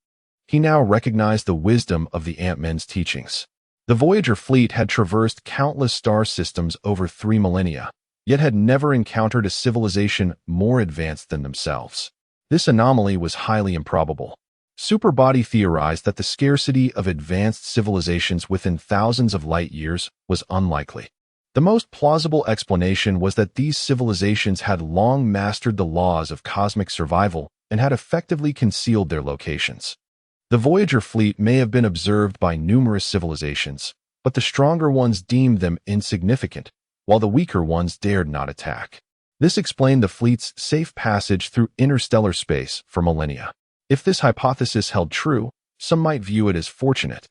He now recognized the wisdom of the Ant-Man's teachings. The Voyager fleet had traversed countless star systems over 3 millennia, yet had never encountered a civilization more advanced than themselves. This anomaly was highly improbable. Superbody theorized that the scarcity of advanced civilizations within thousands of light-years was unlikely. The most plausible explanation was that these civilizations had long mastered the laws of cosmic survival and had effectively concealed their locations. The Voyager fleet may have been observed by numerous civilizations, but the stronger ones deemed them insignificant, while the weaker ones dared not attack. This explained the fleet's safe passage through interstellar space for millennia. If this hypothesis held true, some might view it as fortunate,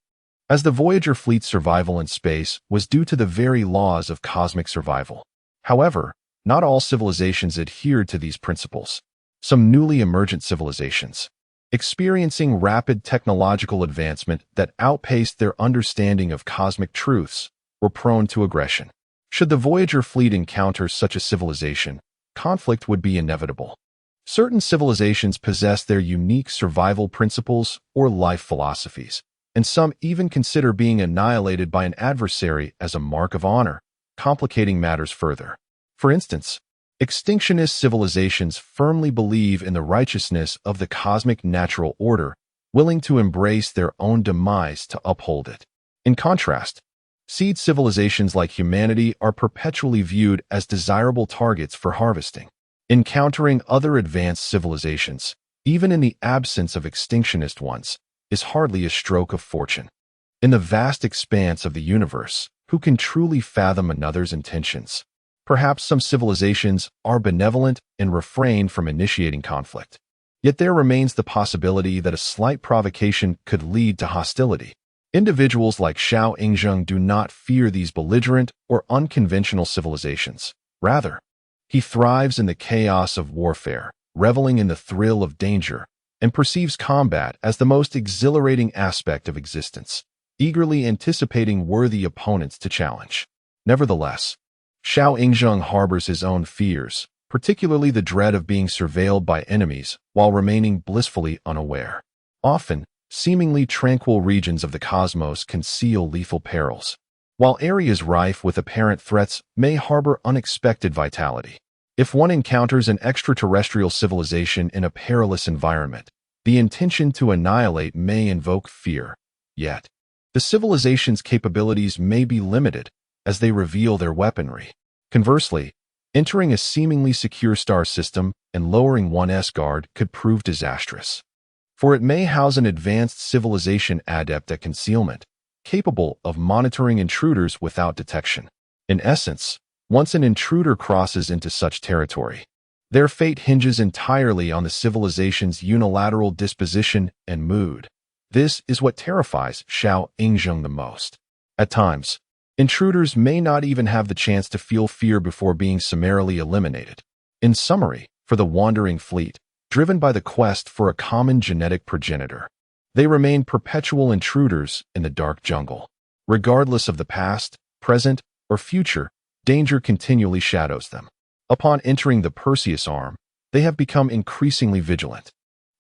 as the Voyager fleet's survival in space was due to the very laws of cosmic survival. However, not all civilizations adhered to these principles. Some newly emergent civilizations, experiencing rapid technological advancement that outpaced their understanding of cosmic truths, were prone to aggression. Should the Voyager fleet encounter such a civilization, conflict would be inevitable. Certain civilizations possess their unique survival principles or life philosophies, and some even consider being annihilated by an adversary as a mark of honor, complicating matters further. For instance, extinctionist civilizations firmly believe in the righteousness of the cosmic natural order, willing to embrace their own demise to uphold it. In contrast, seed civilizations like humanity are perpetually viewed as desirable targets for harvesting. Encountering other advanced civilizations, even in the absence of extinctionist ones, is hardly a stroke of fortune. In the vast expanse of the universe, who can truly fathom another's intentions? Perhaps some civilizations are benevolent and refrain from initiating conflict. Yet there remains the possibility that a slight provocation could lead to hostility. Individuals like Xiao Ingzheng do not fear these belligerent or unconventional civilizations. Rather, he thrives in the chaos of warfare, reveling in the thrill of danger, and perceives combat as the most exhilarating aspect of existence, eagerly anticipating worthy opponents to challenge. Nevertheless, Xiao Ingzheng harbors his own fears, particularly the dread of being surveilled by enemies while remaining blissfully unaware. Often, seemingly tranquil regions of the cosmos conceal lethal perils, while areas rife with apparent threats may harbor unexpected vitality. If one encounters an extraterrestrial civilization in a perilous environment, the intention to annihilate may invoke fear. Yet, the civilization's capabilities may be limited as they reveal their weaponry. Conversely, entering a seemingly secure star system and lowering one's guard could prove disastrous, for it may house an advanced civilization adept at concealment, capable of monitoring intruders without detection. In essence, once an intruder crosses into such territory, their fate hinges entirely on the civilization's unilateral disposition and mood. This is what terrifies Xiao Ingzheng the most. At times, intruders may not even have the chance to feel fear before being summarily eliminated. In summary, for the wandering fleet, driven by the quest for a common genetic progenitor, they remain perpetual intruders in the dark jungle. Regardless of the past, present, or future, danger continually shadows them. Upon entering the Perseus Arm, they have become increasingly vigilant,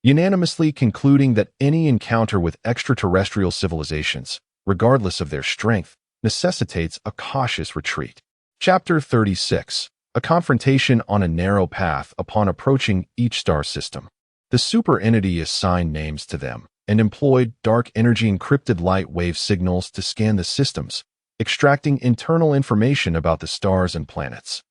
unanimously concluding that any encounter with extraterrestrial civilizations, regardless of their strength, necessitates a cautious retreat. Chapter 36. A confrontation on a narrow path upon approaching each star system. The super entity assigned names to them and employed dark energy encrypted light wave signals to scan the systems, extracting internal information about the stars and planets.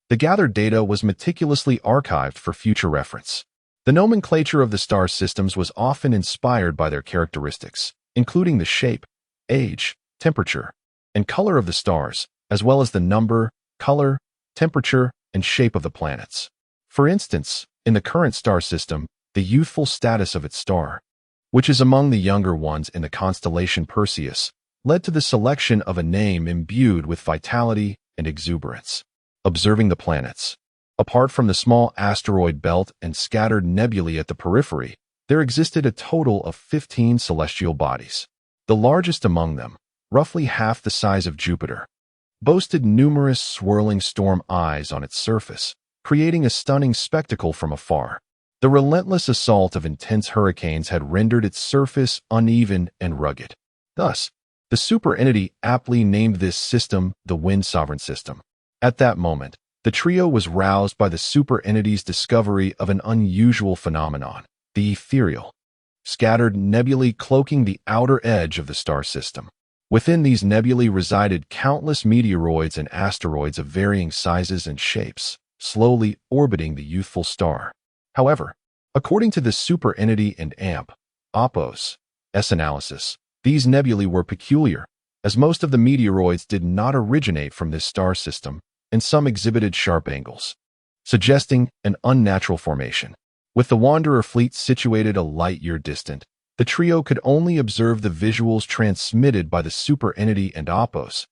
The gathered data was meticulously archived for future reference. The nomenclature of the star systems was often inspired by their characteristics, including the shape, age, temperature, and color of the stars, as well as the number, color, temperature, and shape of the planets. For instance, in the current star system, the youthful status of its star, which is among the younger ones in the constellation Perseus, led to the selection of a name imbued with vitality and exuberance. Observing the planets. Apart from the small asteroid belt and scattered nebulae at the periphery, there existed a total of 15 celestial bodies. The largest among them, roughly half the size of Jupiter, boasted numerous swirling storm eyes on its surface, creating a stunning spectacle from afar. The relentless assault of intense hurricanes had rendered its surface uneven and rugged. Thus, the super entity aptly named this system the Wind Sovereign System. At that moment, the trio was roused by the super entity's discovery of an unusual phenomenon, the ethereal, scattered nebulae cloaking the outer edge of the star system. Within these nebulae resided countless meteoroids and asteroids of varying sizes and shapes, slowly orbiting the youthful star. However, according to the super entity and Opos' analysis, these nebulae were peculiar, as most of the meteoroids did not originate from this star system, and some exhibited sharp angles, suggesting an unnatural formation. With the Wanderer fleet situated a light-year distant, the trio could only observe the visuals transmitted by the superentity and Opos'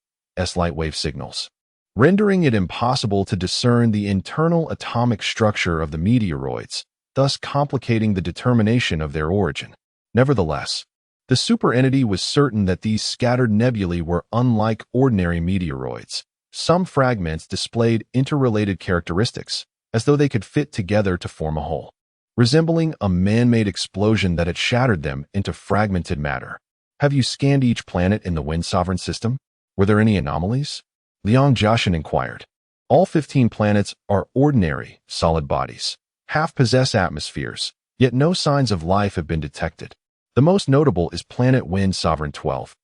light wave signals, rendering it impossible to discern the internal atomic structure of the meteoroids, thus complicating the determination of their origin. Nevertheless, the superentity was certain that these scattered nebulae were unlike ordinary meteoroids. Some fragments displayed interrelated characteristics, as though they could fit together to form a whole, resembling a man-made explosion that had shattered them into fragmented matter. Have you scanned each planet in the Wind Sovereign system? Were there any anomalies? Liang Jiaxin inquired. All 15 planets are ordinary, solid bodies. Half possess atmospheres, yet no signs of life have been detected. The most notable is planet Wind Sovereign 12,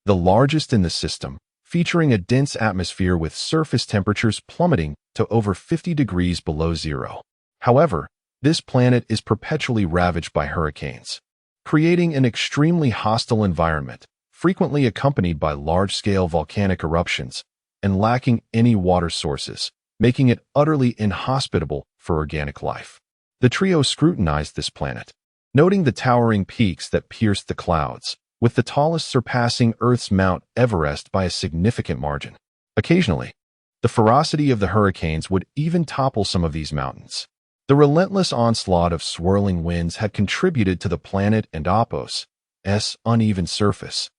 the largest in the system, featuring a dense atmosphere with surface temperatures plummeting to over 50 degrees below zero. However, this planet is perpetually ravaged by hurricanes, creating an extremely hostile environment, frequently accompanied by large-scale volcanic eruptions and lacking any water sources, making it utterly inhospitable for organic life. The trio scrutinized this planet, noting the towering peaks that pierced the clouds, with the tallest surpassing Earth's Mount Everest by a significant margin. Occasionally, the ferocity of the hurricanes would even topple some of these mountains. The relentless onslaught of swirling winds had contributed to the planet and Opos' uneven surface,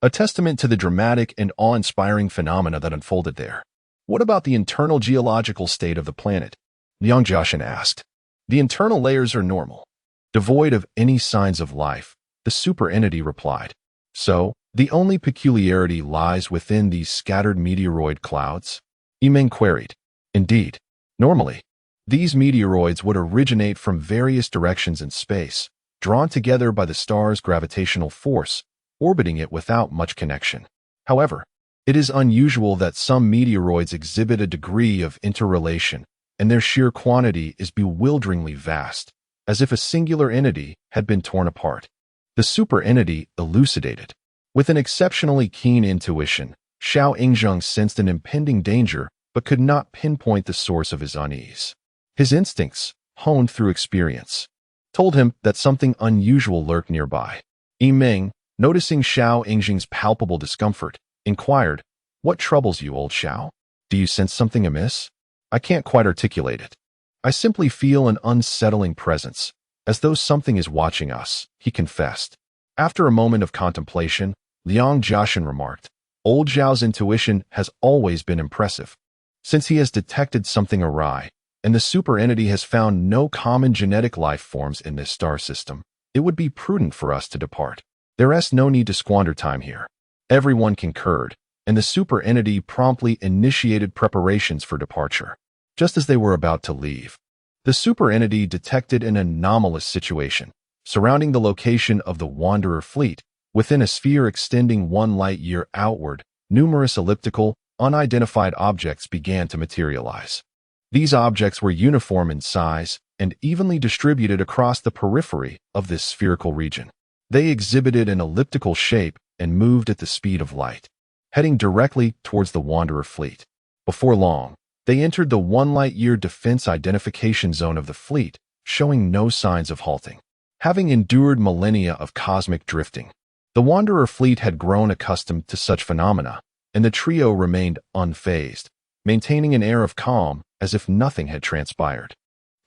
a testament to the dramatic and awe-inspiring phenomena that unfolded there. What about the internal geological state of the planet? Liang Jiaxin asked. The internal layers are normal, devoid of any signs of life, the superentity replied. So, the only peculiarity lies within these scattered meteoroid clouds? Yimeng queried. Indeed. Normally, these meteoroids would originate from various directions in space, drawn together by the star's gravitational force, orbiting it without much connection. However, it is unusual that some meteoroids exhibit a degree of interrelation, and their sheer quantity is bewilderingly vast, as if a singular entity had been torn apart. The superentity elucidated. With an exceptionally keen intuition, Xiao Yingzheng sensed an impending danger but could not pinpoint the source of his unease. His instincts, honed through experience, told him that something unusual lurked nearby. Yimeng, noticing Xiao Yingzheng's palpable discomfort, inquired, "What troubles you, old Xiao? Do you sense something amiss?" "I can't quite articulate it. I simply feel an unsettling presence, as though something is watching us," he confessed. After a moment of contemplation, Liang Jiaxin remarked, "Old Zhao's intuition has always been impressive. Since he has detected something awry, and the superentity has found no common genetic life forms in this star system, it would be prudent for us to depart. There is no need to squander time here." Everyone concurred, and the superentity promptly initiated preparations for departure. Just as they were about to leave, the superentity detected an anomalous situation surrounding the location of the Wanderer fleet. Within a sphere extending 1 light-year outward, numerous elliptical, unidentified objects began to materialize. These objects were uniform in size and evenly distributed across the periphery of this spherical region. They exhibited an elliptical shape and moved at the speed of light, heading directly towards the Wanderer fleet. Before long, they entered the 1 light-year defense identification zone of the fleet, showing no signs of halting. Having endured millennia of cosmic drifting, the Wanderer fleet had grown accustomed to such phenomena, and the trio remained unfazed, maintaining an air of calm as if nothing had transpired.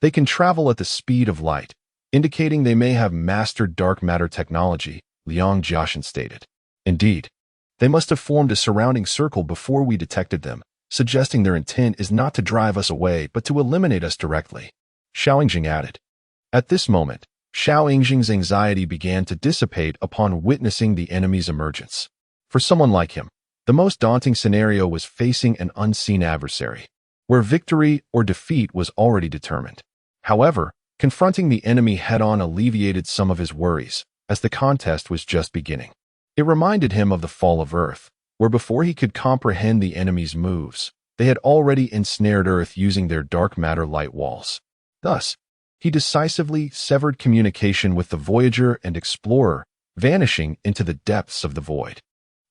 They can travel at the speed of light, indicating they may have mastered dark matter technology, Liang Jiaxin stated. Indeed, they must have formed a surrounding circle before we detected them, suggesting their intent is not to drive us away but to eliminate us directly, Xiao Yingzheng added. At this moment, Xiao Yingzheng's anxiety began to dissipate upon witnessing the enemy's emergence. For someone like him, the most daunting scenario was facing an unseen adversary, where victory or defeat was already determined. However, confronting the enemy head-on alleviated some of his worries, as the contest was just beginning. It reminded him of the fall of Earth, where before he could comprehend the enemy's moves, they had already ensnared Earth using their dark matter light walls. Thus, he decisively severed communication with the Voyager and Explorer, vanishing into the depths of the void.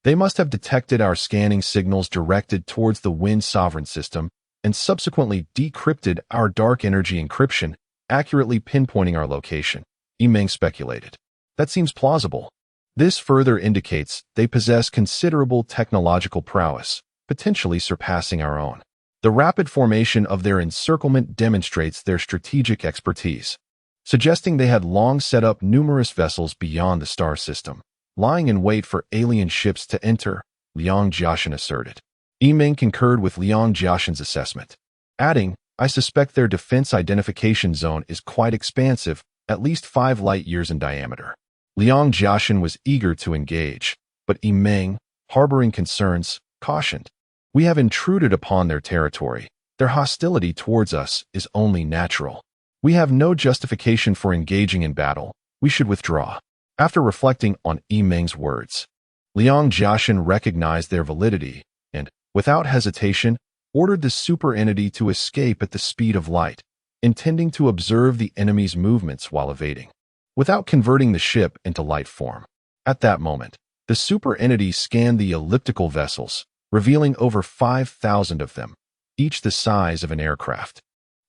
They must have detected our scanning signals directed towards the Wind Sovereign system and subsequently decrypted our dark energy encryption, accurately pinpointing our location, Yimeng speculated. That seems plausible. This further indicates they possess considerable technological prowess, potentially surpassing our own. The rapid formation of their encirclement demonstrates their strategic expertise, suggesting they had long set up numerous vessels beyond the star system, lying in wait for alien ships to enter, Liang Jiaxin asserted. Yimeng concurred with Liang Jiaxin's assessment, adding, I suspect their defense identification zone is quite expansive, at least 5 light-years in diameter. Liang Jiaxin was eager to engage, but Yimeng, harboring concerns, cautioned. We have intruded upon their territory. Their hostility towards us is only natural. We have no justification for engaging in battle. We should withdraw. After reflecting on Yimeng's words, Liang Jiaxin recognized their validity and, without hesitation, ordered the super entity to escape at the speed of light, intending to observe the enemy's movements while evading, without converting the ship into light form. At that moment, the super entity scanned the elliptical vessels, revealing over 5,000 of them, each the size of an aircraft.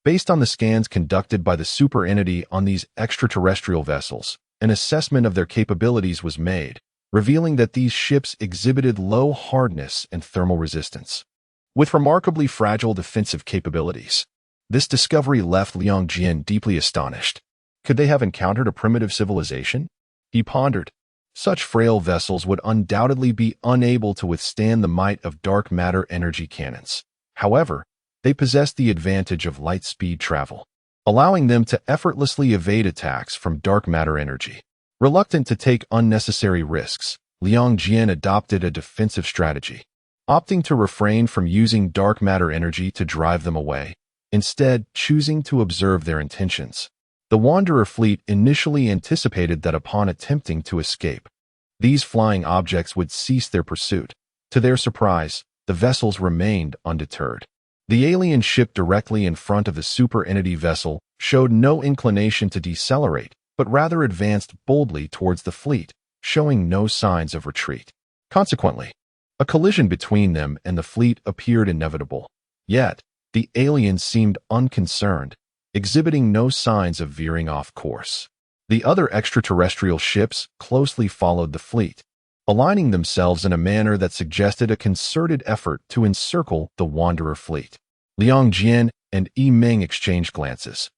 Based on the scans conducted by the super entity on these extraterrestrial vessels, an assessment of their capabilities was made, revealing that these ships exhibited low hardness and thermal resistance, with remarkably fragile defensive capabilities. This discovery left Liang Jian deeply astonished. Could they have encountered a primitive civilization? He pondered. Such frail vessels would undoubtedly be unable to withstand the might of dark matter energy cannons. However, they possessed the advantage of light speed travel, allowing them to effortlessly evade attacks from dark matter energy. Reluctant to take unnecessary risks, Liang Jian adopted a defensive strategy, opting to refrain from using dark matter energy to drive them away, instead choosing to observe their intentions. The Wanderer fleet initially anticipated that upon attempting to escape, these flying objects would cease their pursuit. To their surprise, the vessels remained undeterred. The alien ship directly in front of the super entity vessel showed no inclination to decelerate, but rather advanced boldly towards the fleet, showing no signs of retreat. Consequently, a collision between them and the fleet appeared inevitable. Yet, the aliens seemed unconcerned, exhibiting no signs of veering off course. The other extraterrestrial ships closely followed the fleet, aligning themselves in a manner that suggested a concerted effort to encircle the Wanderer fleet. Liang Jian and Yimeng exchanged glances,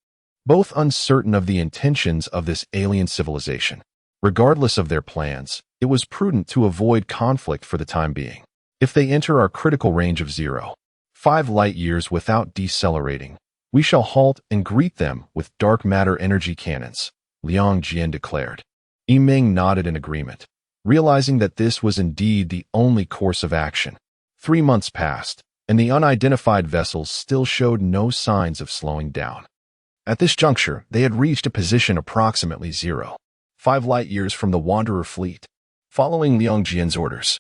both uncertain of the intentions of this alien civilization. Regardless of their plans, it was prudent to avoid conflict for the time being. If they enter our critical range of 0.5 light-years without decelerating, we shall halt and greet them with dark matter energy cannons, Liang Jian declared. Yimeng nodded in agreement, realizing that this was indeed the only course of action. 3 months passed, and the unidentified vessels still showed no signs of slowing down. At this juncture, they had reached a position approximately 0.5 light-years from the Wanderer fleet. Following Liang Jian's orders,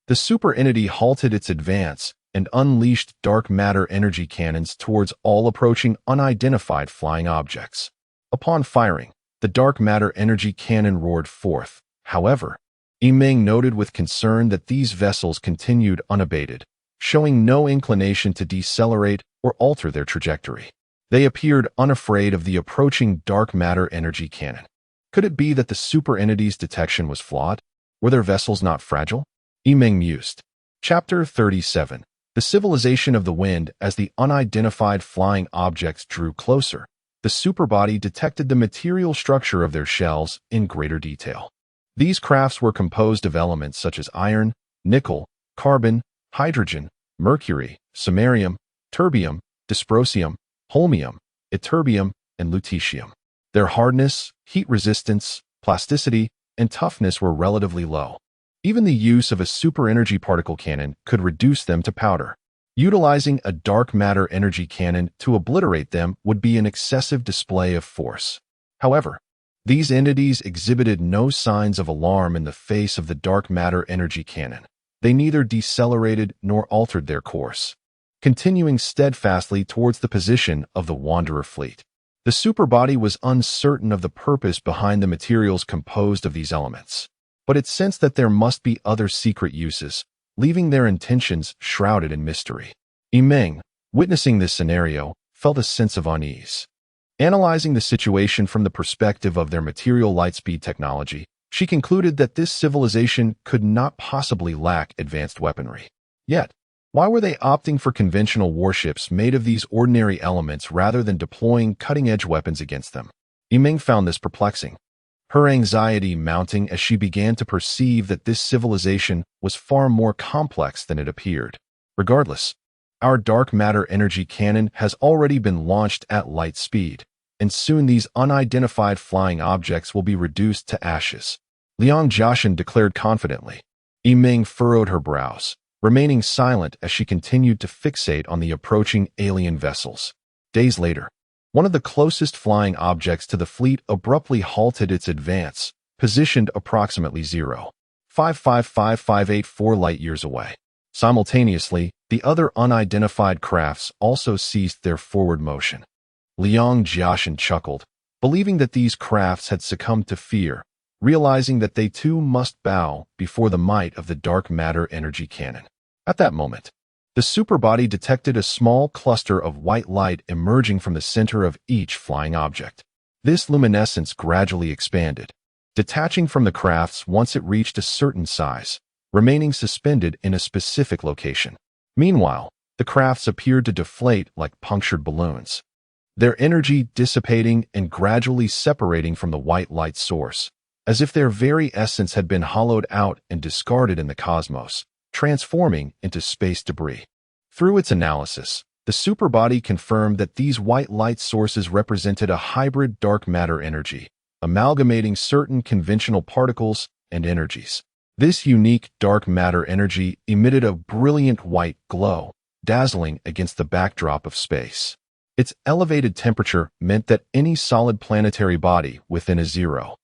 the super entity halted its advance and unleashed dark matter energy cannons towards all approaching unidentified flying objects. Upon firing, the dark matter energy cannon roared forth. However, Yimeng noted with concern that these vessels continued unabated, showing no inclination to decelerate or alter their trajectory. They appeared unafraid of the approaching dark matter energy cannon. Could it be that the super entity's detection was flawed? Were their vessels not fragile? Yimeng mused. Chapter 37. The civilization of the wind. As the unidentified flying objects drew closer, the superbody detected the material structure of their shells in greater detail. These crafts were composed of elements such as iron, nickel, carbon, hydrogen, mercury, samarium, terbium, dysprosium, holmium, ytterbium, and lutetium. Their hardness, heat resistance, plasticity, and toughness were relatively low. Even the use of a super-energy particle cannon could reduce them to powder. Utilizing a dark matter energy cannon to obliterate them would be an excessive display of force. However, these entities exhibited no signs of alarm in the face of the dark matter energy cannon. They neither decelerated nor altered their course, continuing steadfastly towards the position of the Wanderer fleet. The superbody was uncertain of the purpose behind the materials composed of these elements, but it sensed that there must be other secret uses, leaving their intentions shrouded in mystery. Yimeng, witnessing this scenario, felt a sense of unease. Analyzing the situation from the perspective of their material lightspeed technology, she concluded that this civilization could not possibly lack advanced weaponry. Yet, why were they opting for conventional warships made of these ordinary elements rather than deploying cutting-edge weapons against them? Yiming found this perplexing, her anxiety mounting as she began to perceive that this civilization was far more complex than it appeared. Regardless, our dark matter energy cannon has already been launched at light speed, and soon these unidentified flying objects will be reduced to ashes, Liang Jiaxin declared confidently. Yiming furrowed her brows, remaining silent as she continued to fixate on the approaching alien vessels. Days later, one of the closest flying objects to the fleet abruptly halted its advance, positioned approximately 0.555584 light-years away. Simultaneously, the other unidentified crafts also ceased their forward motion. Liang Jiaxin chuckled, believing that these crafts had succumbed to fear, realizing that they too must bow before the might of the dark matter energy cannon. At that moment, the superbody detected a small cluster of white light emerging from the center of each flying object. This luminescence gradually expanded, detaching from the crafts once it reached a certain size, remaining suspended in a specific location. Meanwhile, the crafts appeared to deflate like punctured balloons, their energy dissipating and gradually separating from the white light source, as if their very essence had been hollowed out and discarded in the cosmos, transforming into space debris. Through its analysis, the superbody confirmed that these white light sources represented a hybrid dark matter energy, amalgamating certain conventional particles and energies. This unique dark matter energy emitted a brilliant white glow, dazzling against the backdrop of space. Its elevated temperature meant that any solid planetary body within a 0.1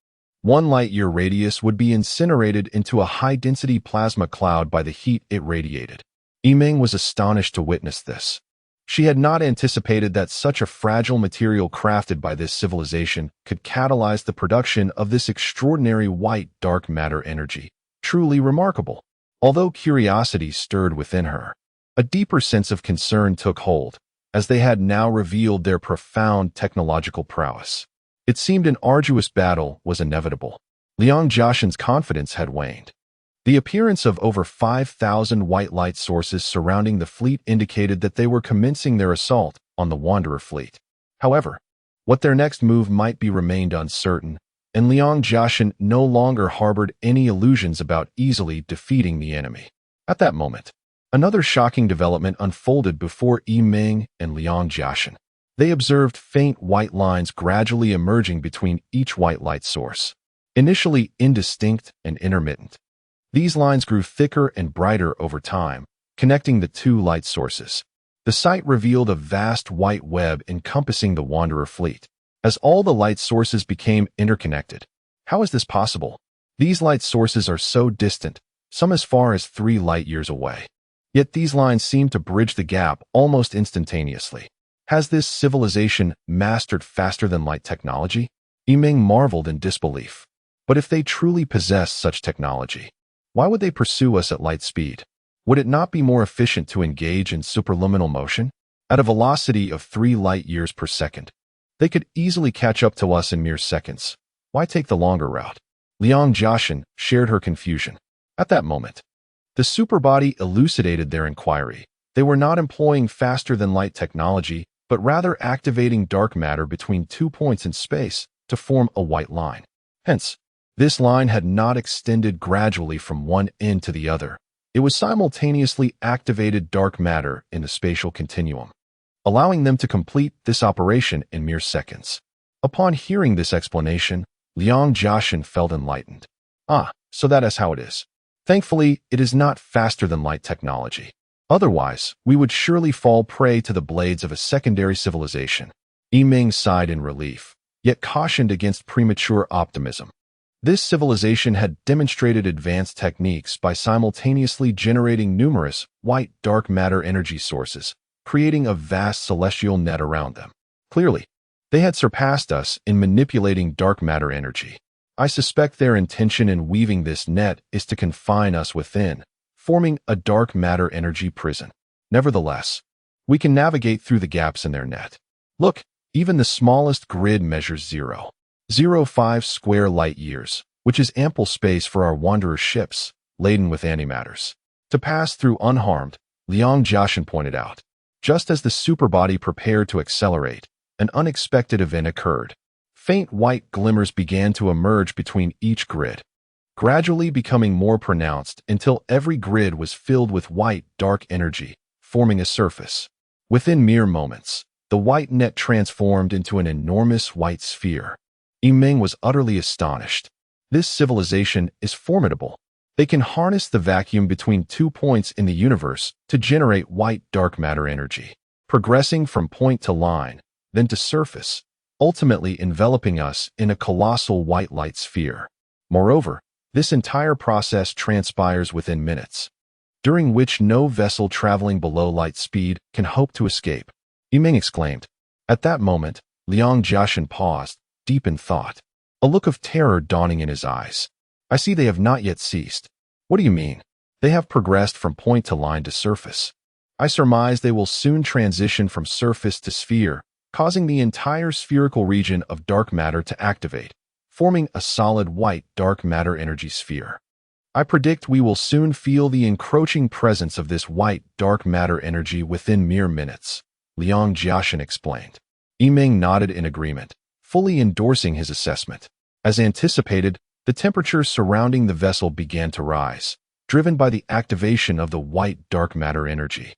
light-year radius would be incinerated into a high-density plasma cloud by the heat it radiated. Yiming was astonished to witness this. She had not anticipated that such a fragile material crafted by this civilization could catalyze the production of this extraordinary white dark matter energy. Truly remarkable. Although curiosity stirred within her, a deeper sense of concern took hold, as they had now revealed their profound technological prowess. It seemed an arduous battle was inevitable. Liang Jiaxin's confidence had waned. The appearance of over 5,000 white light sources surrounding the fleet indicated that they were commencing their assault on the Wanderer fleet. However, what their next move might be remained uncertain, and Liang Jiaxin no longer harbored any illusions about easily defeating the enemy. At that moment, another shocking development unfolded before Yiming and Liang Jiaxin. They observed faint white lines gradually emerging between each white light source. Initially indistinct and intermittent, these lines grew thicker and brighter over time, connecting the two light sources. The sight revealed a vast white web encompassing the Wanderer fleet, as all the light sources became interconnected. How is this possible? These light sources are so distant, some as far as 3 light-years away. Yet these lines seem to bridge the gap almost instantaneously. Has this civilization mastered faster-than-light technology? Yiming marveled in disbelief. But if they truly possess such technology, why would they pursue us at light speed? Would it not be more efficient to engage in superluminal motion? At a velocity of 3 light-years per second, they could easily catch up to us in mere seconds. Why take the longer route? Liang Jiaxin shared her confusion. At that moment, the superbody elucidated their inquiry. They were not employing faster-than-light technology, but rather activating dark matter between 2 points in space to form a white line. Hence, this line had not extended gradually from one end to the other. It was simultaneously activated dark matter in the spatial continuum, allowing them to complete this operation in mere seconds. Upon hearing this explanation, Liang Jiaxin felt enlightened. So that is how it is. Thankfully, it is not faster-than-light technology. Otherwise, we would surely fall prey to the blades of a secondary civilization. Yiming sighed in relief, yet cautioned against premature optimism. This civilization had demonstrated advanced techniques by simultaneously generating numerous white dark matter energy sources, creating a vast celestial net around them. Clearly, they had surpassed us in manipulating dark matter energy. I suspect their intention in weaving this net is to confine us within, forming a dark matter energy prison. Nevertheless, We can navigate through the gaps in their net. Look, even the smallest grid measures 0.05 square light years, which is ample space for our wanderer ships, laden with antimatters, to pass through unharmed, Liang Jiaxin pointed out. Just as the superbody prepared to accelerate, an unexpected event occurred. Faint white glimmers began to emerge between each grid, gradually becoming more pronounced until every grid was filled with white, dark energy, forming a surface. Within mere moments, the white net transformed into an enormous white sphere. Yimeng was utterly astonished. This civilization is formidable. They can harness the vacuum between 2 points in the universe to generate white dark matter energy, progressing from point to line, then to surface, ultimately enveloping us in a colossal white light sphere. Moreover, this entire process transpires within minutes, during which no vessel traveling below light speed can hope to escape. Yimeng exclaimed. At that moment, Liang Jiaxin paused, deep in thought, a look of terror dawning in his eyes. I see they have not yet ceased. What do you mean? They have progressed from point to line to surface. I surmise they will soon transition from surface to sphere, causing the entire spherical region of dark matter to activate, forming a solid white dark matter energy sphere. I predict we will soon feel the encroaching presence of this white dark matter energy within mere minutes, Liang Jiaxin explained. Yimeng nodded in agreement, fully endorsing his assessment. As anticipated, the temperature surrounding the vessel began to rise, driven by the activation of the white dark matter energy,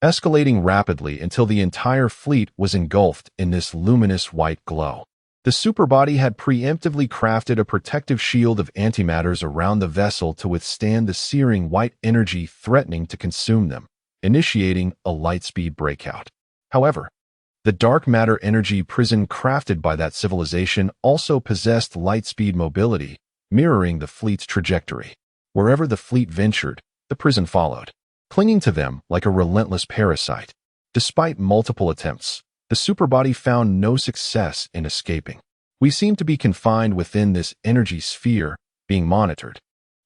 escalating rapidly until the entire fleet was engulfed in this luminous white glow. The superbody had preemptively crafted a protective shield of antimatters around the vessel to withstand the searing white energy threatening to consume them, initiating a lightspeed breakout. However, the dark matter energy prison crafted by that civilization also possessed lightspeed mobility, mirroring the fleet's trajectory. Wherever the fleet ventured, the prison followed, clinging to them like a relentless parasite. Despite multiple attempts, the superbody found no success in escaping. We seem to be confined within this energy sphere, being monitored.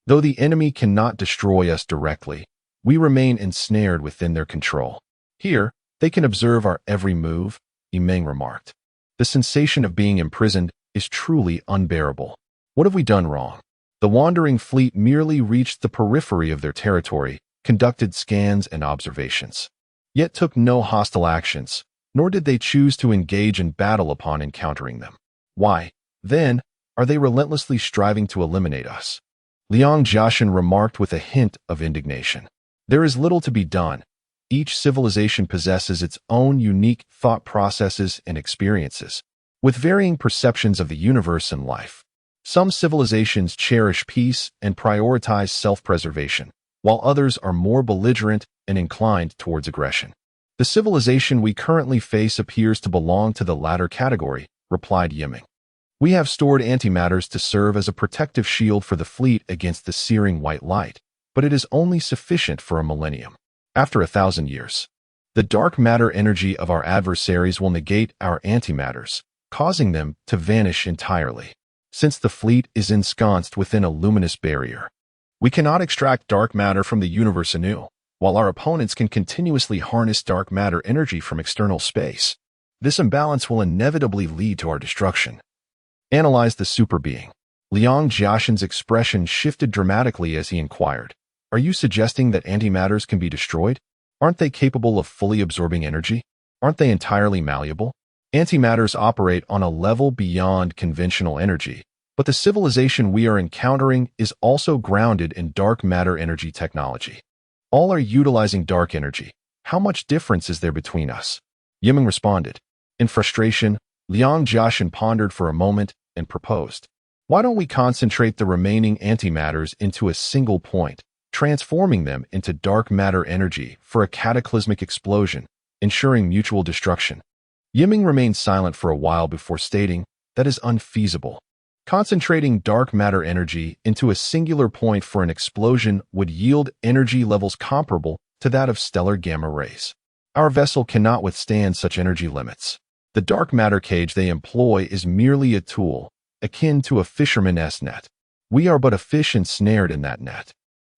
Though the enemy cannot destroy us directly, we remain ensnared within their control. Here, they can observe our every move, Yimeng remarked. The sensation of being imprisoned is truly unbearable. What have we done wrong? The wandering fleet merely reached the periphery of their territory, conducted scans and observations, yet took no hostile actions, nor did they choose to engage in battle upon encountering them. Why, then, are they relentlessly striving to eliminate us? Liang Jiaxin remarked with a hint of indignation. There is little to be done. Each civilization possesses its own unique thought processes and experiences, with varying perceptions of the universe and life. Some civilizations cherish peace and prioritize self-preservation, while others are more belligerent and inclined towards aggression. The civilization we currently face appears to belong to the latter category, replied Yimeng. We have stored antimatters to serve as a protective shield for the fleet against the searing white light, but it is only sufficient for a millennium. After 1,000 years, the dark matter energy of our adversaries will negate our antimatters, causing them to vanish entirely. Since the fleet is ensconced within a luminous barrier, we cannot extract dark matter from the universe anew, while our opponents can continuously harness dark matter energy from external space. This imbalance will inevitably lead to our destruction. Analyze the superbeing. Liang Jiaxin's expression shifted dramatically as he inquired, are you suggesting that antimatters can be destroyed? Aren't they capable of fully absorbing energy? Aren't they entirely malleable? Antimatters operate on a level beyond conventional energy, but the civilization we are encountering is also grounded in dark matter energy technology. All are utilizing dark energy. How much difference is there between us? Yimeng responded. In frustration, Liang Jiaxin pondered for a moment and proposed. Why don't we concentrate the remaining antimatters into a single point, transforming them into dark matter energy for a cataclysmic explosion, ensuring mutual destruction? Yimeng remained silent for a while before stating, that is unfeasible. Concentrating dark matter energy into a singular point for an explosion would yield energy levels comparable to that of stellar gamma rays. Our vessel cannot withstand such energy limits. The dark matter cage they employ is merely a tool, akin to a fisherman's net. We are but a fish ensnared in that net.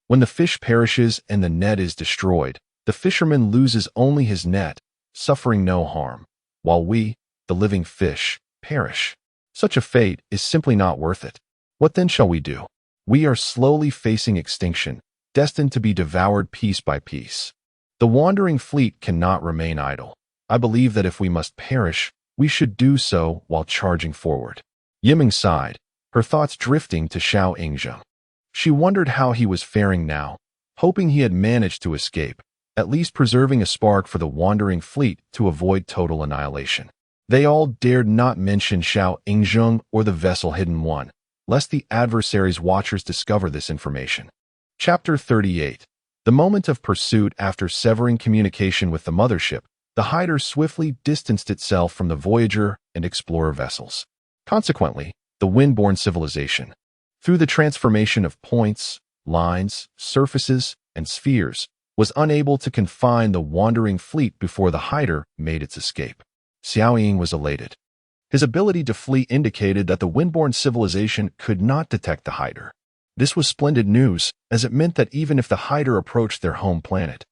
When the fish perishes and the net is destroyed, The fisherman loses only his net, suffering no harm, while we, the living fish, perish. Such a fate is simply not worth it. What then shall we do? We are slowly facing extinction, destined to be devoured piece by piece. The wandering fleet cannot remain idle. I believe that if we must perish, we should do so while charging forward. Yiming sighed, her thoughts drifting to Xiao Yingzheng. She wondered how he was faring now, hoping he had managed to escape, at least preserving a spark for the wandering fleet to avoid total annihilation. They all dared not mention Xiao Yingzheng or the vessel Hidden One, lest the adversary's watchers discover this information. Chapter 38. The moment of pursuit. After severing communication with the mothership, the Hider swiftly distanced itself from the Voyager and Explorer vessels. Consequently, the Windborne civilization, through the transformation of points, lines, surfaces, and spheres, was unable to confine the wandering fleet before the Hider made its escape. Xiao Ying was elated. His ability to flee indicated that the Windborne civilization could not detect the Hider. This was splendid news, as it meant that even if the Hider approached their home planet,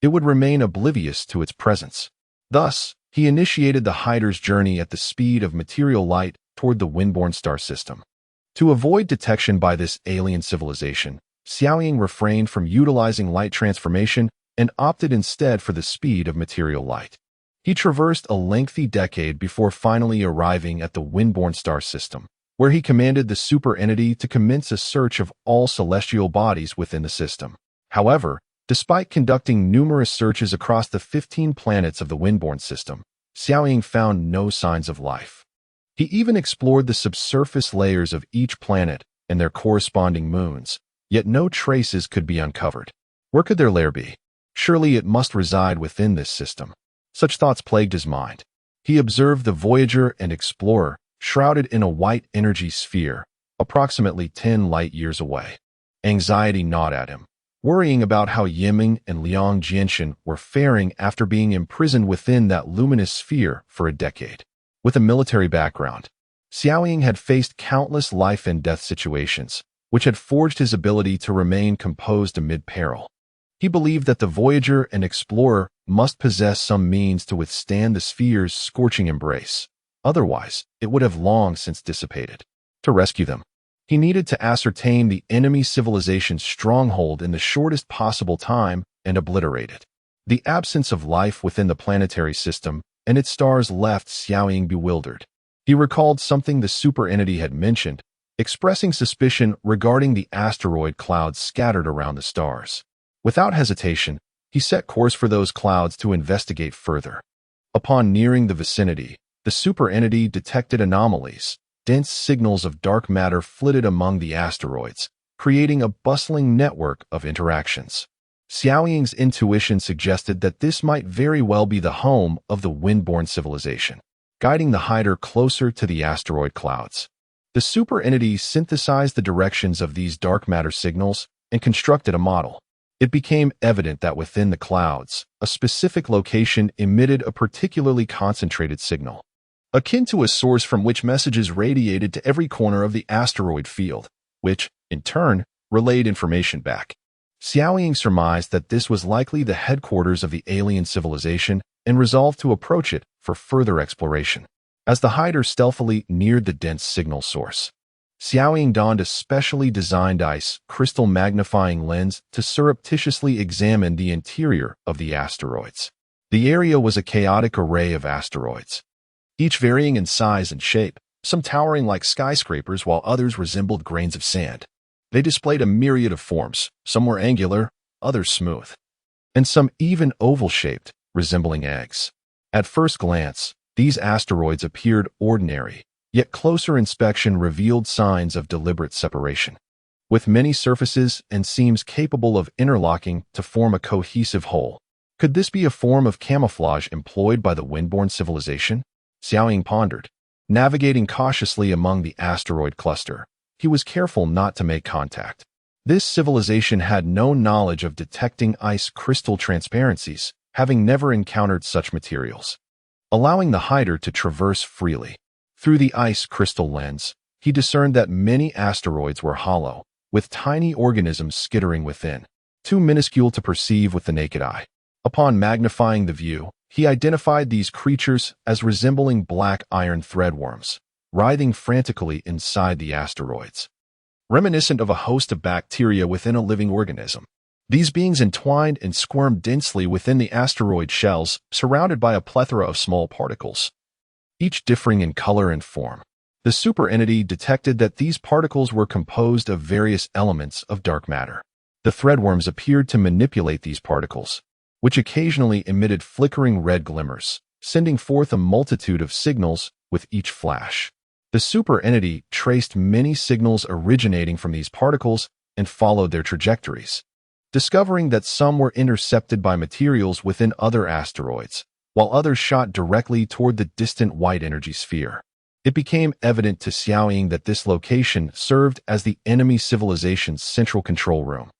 it would remain oblivious to its presence. Thus, he initiated the Hider's journey at the speed of material light toward the Windborne star system. To avoid detection by this alien civilization, Xiao Ying refrained from utilizing light transformation and opted instead for the speed of material light. He traversed a lengthy decade before finally arriving at the Windborne star system, where he commanded the super entity to commence a search of all celestial bodies within the system. However, despite conducting numerous searches across the 15 planets of the Windborne system, Xiao Ying found no signs of life. He even explored the subsurface layers of each planet and their corresponding moons, yet no traces could be uncovered. Where could their lair be? Surely it must reside within this system. Such thoughts plagued his mind. He observed the Voyager and Explorer, shrouded in a white energy sphere, approximately 10 light-years away. Anxiety gnawed at him, worrying about how Yiming and Liang Jianxin were faring after being imprisoned within that luminous sphere for a decade. With a military background, Xiao Ying had faced countless life-and-death situations, which had forged his ability to remain composed amid peril. He believed that the Voyager and Explorer must possess some means to withstand the sphere's scorching embrace. Otherwise, it would have long since dissipated. To rescue them, he needed to ascertain the enemy civilization's stronghold in the shortest possible time and obliterate it. The absence of life within the planetary system and its stars left Xiao Ying bewildered. He recalled something the super entity had mentioned, expressing suspicion regarding the asteroid clouds scattered around the stars. Without hesitation, he set course for those clouds to investigate further. Upon nearing the vicinity, the super entity detected anomalies. Dense signals of dark matter flitted among the asteroids, creating a bustling network of interactions. Xiao Ying's intuition suggested that this might very well be the home of the Windborne civilization, guiding the Hider closer to the asteroid clouds. The super entity synthesized the directions of these dark matter signals and constructed a model. It became evident that within the clouds, a specific location emitted a particularly concentrated signal, akin to a source from which messages radiated to every corner of the asteroid field, which, in turn, relayed information back. Xiao Ying surmised that this was likely the headquarters of the alien civilization and resolved to approach it for further exploration. As the Hider stealthily neared the dense signal source, Xiao Ying donned a specially designed ice crystal magnifying lens to surreptitiously examine the interior of the asteroids. The area was a chaotic array of asteroids, each varying in size and shape, some towering like skyscrapers while others resembled grains of sand. They displayed a myriad of forms, some were angular, others smooth, and some even oval-shaped, resembling eggs. At first glance, these asteroids appeared ordinary, yet closer inspection revealed signs of deliberate separation, with many surfaces and seams capable of interlocking to form a cohesive whole. Could this be a form of camouflage employed by the Windborne civilization? Xiao Ying pondered. Navigating cautiously among the asteroid cluster, he was careful not to make contact. This civilization had no knowledge of detecting ice crystal transparencies, having never encountered such materials, allowing the Hider to traverse freely. Through the ice crystal lens, he discerned that many asteroids were hollow, with tiny organisms skittering within, too minuscule to perceive with the naked eye. Upon magnifying the view, he identified these creatures as resembling black iron threadworms, writhing frantically inside the asteroids. Reminiscent of a host of bacteria within a living organism, these beings entwined and squirmed densely within the asteroid shells, surrounded by a plethora of small particles, each differing in color and form. The superentity detected that these particles were composed of various elements of dark matter. The threadworms appeared to manipulate these particles, which occasionally emitted flickering red glimmers, sending forth a multitude of signals with each flash. The superentity traced many signals originating from these particles and followed their trajectories, discovering that some were intercepted by materials within other asteroids, while others shot directly toward the distant white energy sphere. It became evident to Xiaoying that this location served as the enemy civilization's central control room,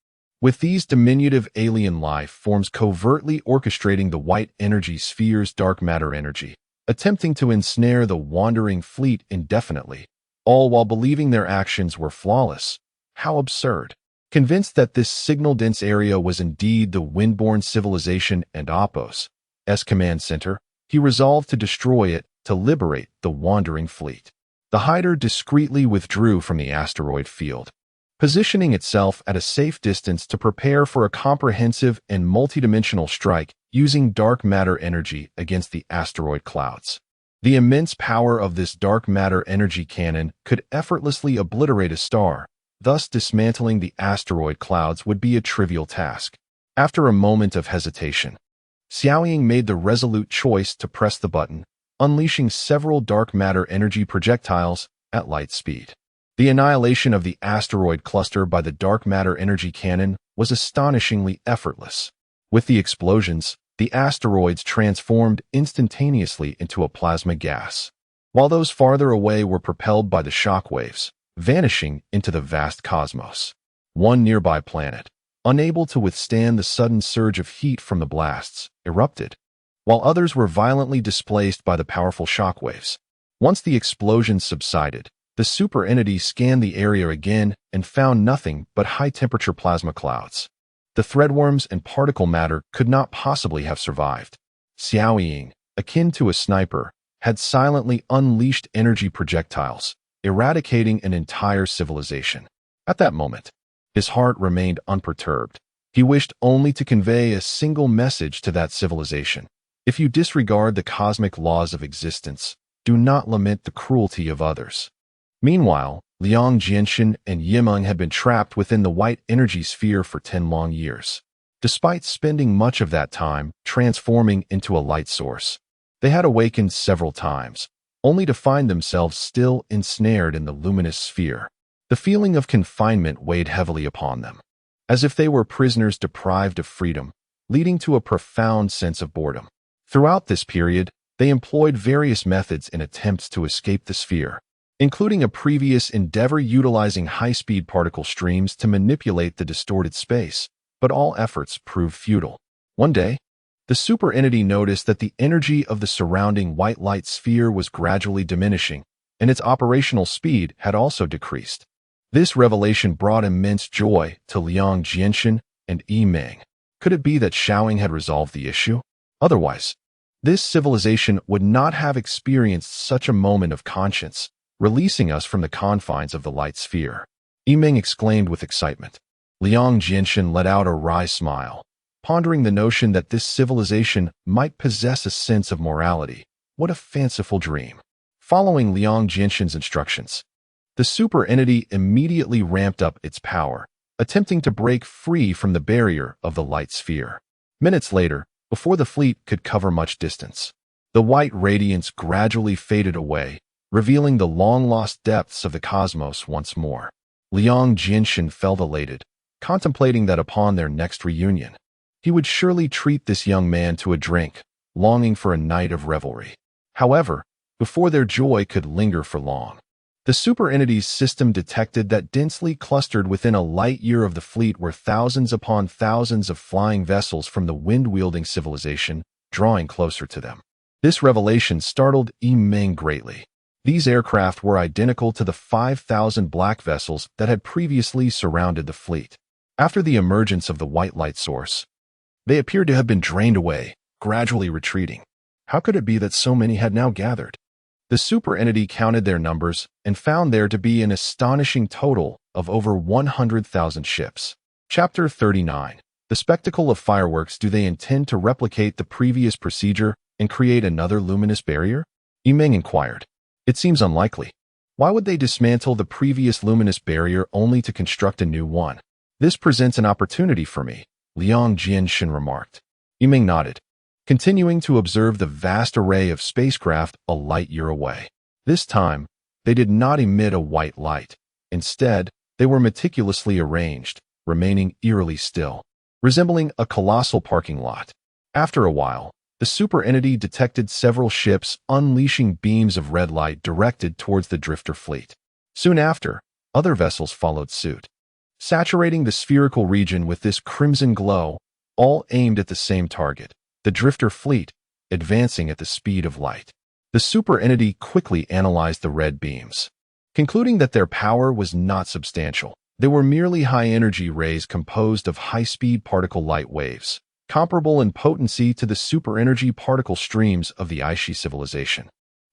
with these diminutive alien life forms covertly orchestrating the white energy sphere's dark matter energy, attempting to ensnare the wandering fleet indefinitely, all while believing their actions were flawless. How absurd! Convinced that this signal-dense area was indeed the windborne civilization and Opos' command center, he resolved to destroy it to liberate the wandering fleet. The Hider discreetly withdrew from the asteroid field, positioning itself at a safe distance to prepare for a comprehensive and multidimensional strike using dark matter energy against the asteroid clouds. The immense power of this dark matter energy cannon could effortlessly obliterate a star, thus dismantling the asteroid clouds would be a trivial task. After a moment of hesitation, Xiaoying made the resolute choice to press the button, unleashing several dark matter energy projectiles at light speed. The annihilation of the asteroid cluster by the dark matter energy cannon was astonishingly effortless. With the explosions, the asteroids transformed instantaneously into a plasma gas, while those farther away were propelled by the shockwaves, vanishing into the vast cosmos. One nearby planet, unable to withstand the sudden surge of heat from the blasts, erupted, while others were violently displaced by the powerful shockwaves. Once the explosions subsided, the superentity scanned the area again and found nothing but high-temperature plasma clouds. The threadworms and particle matter could not possibly have survived. Xiaoying, akin to a sniper, had silently unleashed energy projectiles, eradicating an entire civilization. At that moment, his heart remained unperturbed. He wished only to convey a single message to that civilization. If you disregard the cosmic laws of existence, do not lament the cruelty of others. Meanwhile, Liang Jianshan and Yimeng had been trapped within the white energy sphere for 10 long years. Despite spending much of that time transforming into a light source, they had awakened several times, only to find themselves still ensnared in the luminous sphere. The feeling of confinement weighed heavily upon them, as if they were prisoners deprived of freedom, leading to a profound sense of boredom. Throughout this period, they employed various methods in attempts to escape the sphere, including a previous endeavor utilizing high-speed particle streams to manipulate the distorted space, but all efforts proved futile. One day, the superentity noticed that the energy of the surrounding white light sphere was gradually diminishing, and its operational speed had also decreased. This revelation brought immense joy to Liang Jianshan and Yimeng. Could it be that Xiaoying had resolved the issue? Otherwise, this civilization would not have experienced such a moment of conscience, releasing us from the confines of the light sphere. Yimeng exclaimed with excitement. Liang Jianshan let out a wry smile, pondering the notion that this civilization might possess a sense of morality. What a fanciful dream. Following Liang Jianshan's instructions, the superentity immediately ramped up its power, attempting to break free from the barrier of the light sphere. Minutes later, before the fleet could cover much distance, the white radiance gradually faded away, revealing the long-lost depths of the cosmos once more. Liang Jianshan felt elated, contemplating that upon their next reunion, he would surely treat this young man to a drink, longing for a night of revelry. However, before their joy could linger for long, the superentity's system detected that densely clustered within a light year of the fleet were thousands upon thousands of flying vessels from the wind-wielding civilization, drawing closer to them. This revelation startled Yimeng greatly. These aircraft were identical to the 5,000 black vessels that had previously surrounded the fleet. After the emergence of the white light source, They appeared to have been drained away, gradually retreating. How could it be that so many had now gathered? The super entity counted their numbers and found there to be an astonishing total of over 100,000 ships. Chapter 39. The spectacle of fireworks. Do they intend to replicate the previous procedure and create another luminous barrier? Yimeng inquired. It seems unlikely. Why would they dismantle the previous luminous barrier only to construct a new one? This presents an opportunity for me, Liang Jianshun remarked. Yimeng nodded, continuing to observe the vast array of spacecraft a light year away. This time, they did not emit a white light. Instead, they were meticulously arranged, remaining eerily still, resembling a colossal parking lot. After a while, the super entity detected several ships unleashing beams of red light directed towards the drifter fleet. Soon after, other vessels followed suit, saturating the spherical region with this crimson glow, all aimed at the same target, the drifter fleet, advancing at the speed of light. The super entity quickly analyzed the red beams, concluding that their power was not substantial. They were merely high-energy rays composed of high-speed particle light waves, comparable in potency to the super-energy particle streams of the Aishi civilization,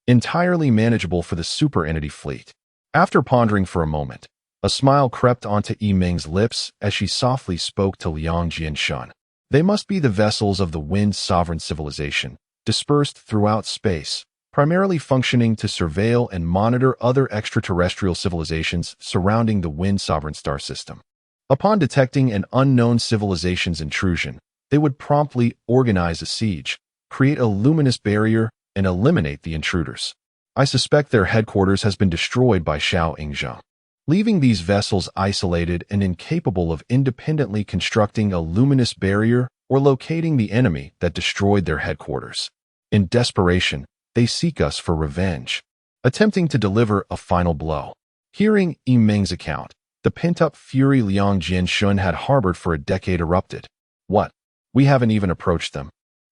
entirely manageable for the super entity fleet. After pondering for a moment, a smile crept onto Yimeng's lips as she softly spoke to Liang Jianshun. They must be the vessels of the Wind Sovereign Civilization, dispersed throughout space, primarily functioning to surveil and monitor other extraterrestrial civilizations surrounding the Wind Sovereign star system. Upon detecting an unknown civilization's intrusion, they would promptly organize a siege, create a luminous barrier, and eliminate the intruders. I suspect their headquarters has been destroyed by Xiao Yingzheng, leaving these vessels isolated and incapable of independently constructing a luminous barrier or locating the enemy that destroyed their headquarters. In desperation, they seek us for revenge, attempting to deliver a final blow. Hearing Yimeng's account, the pent-up fury Liang Jianshun had harbored for a decade erupted. What? We haven't even approached them,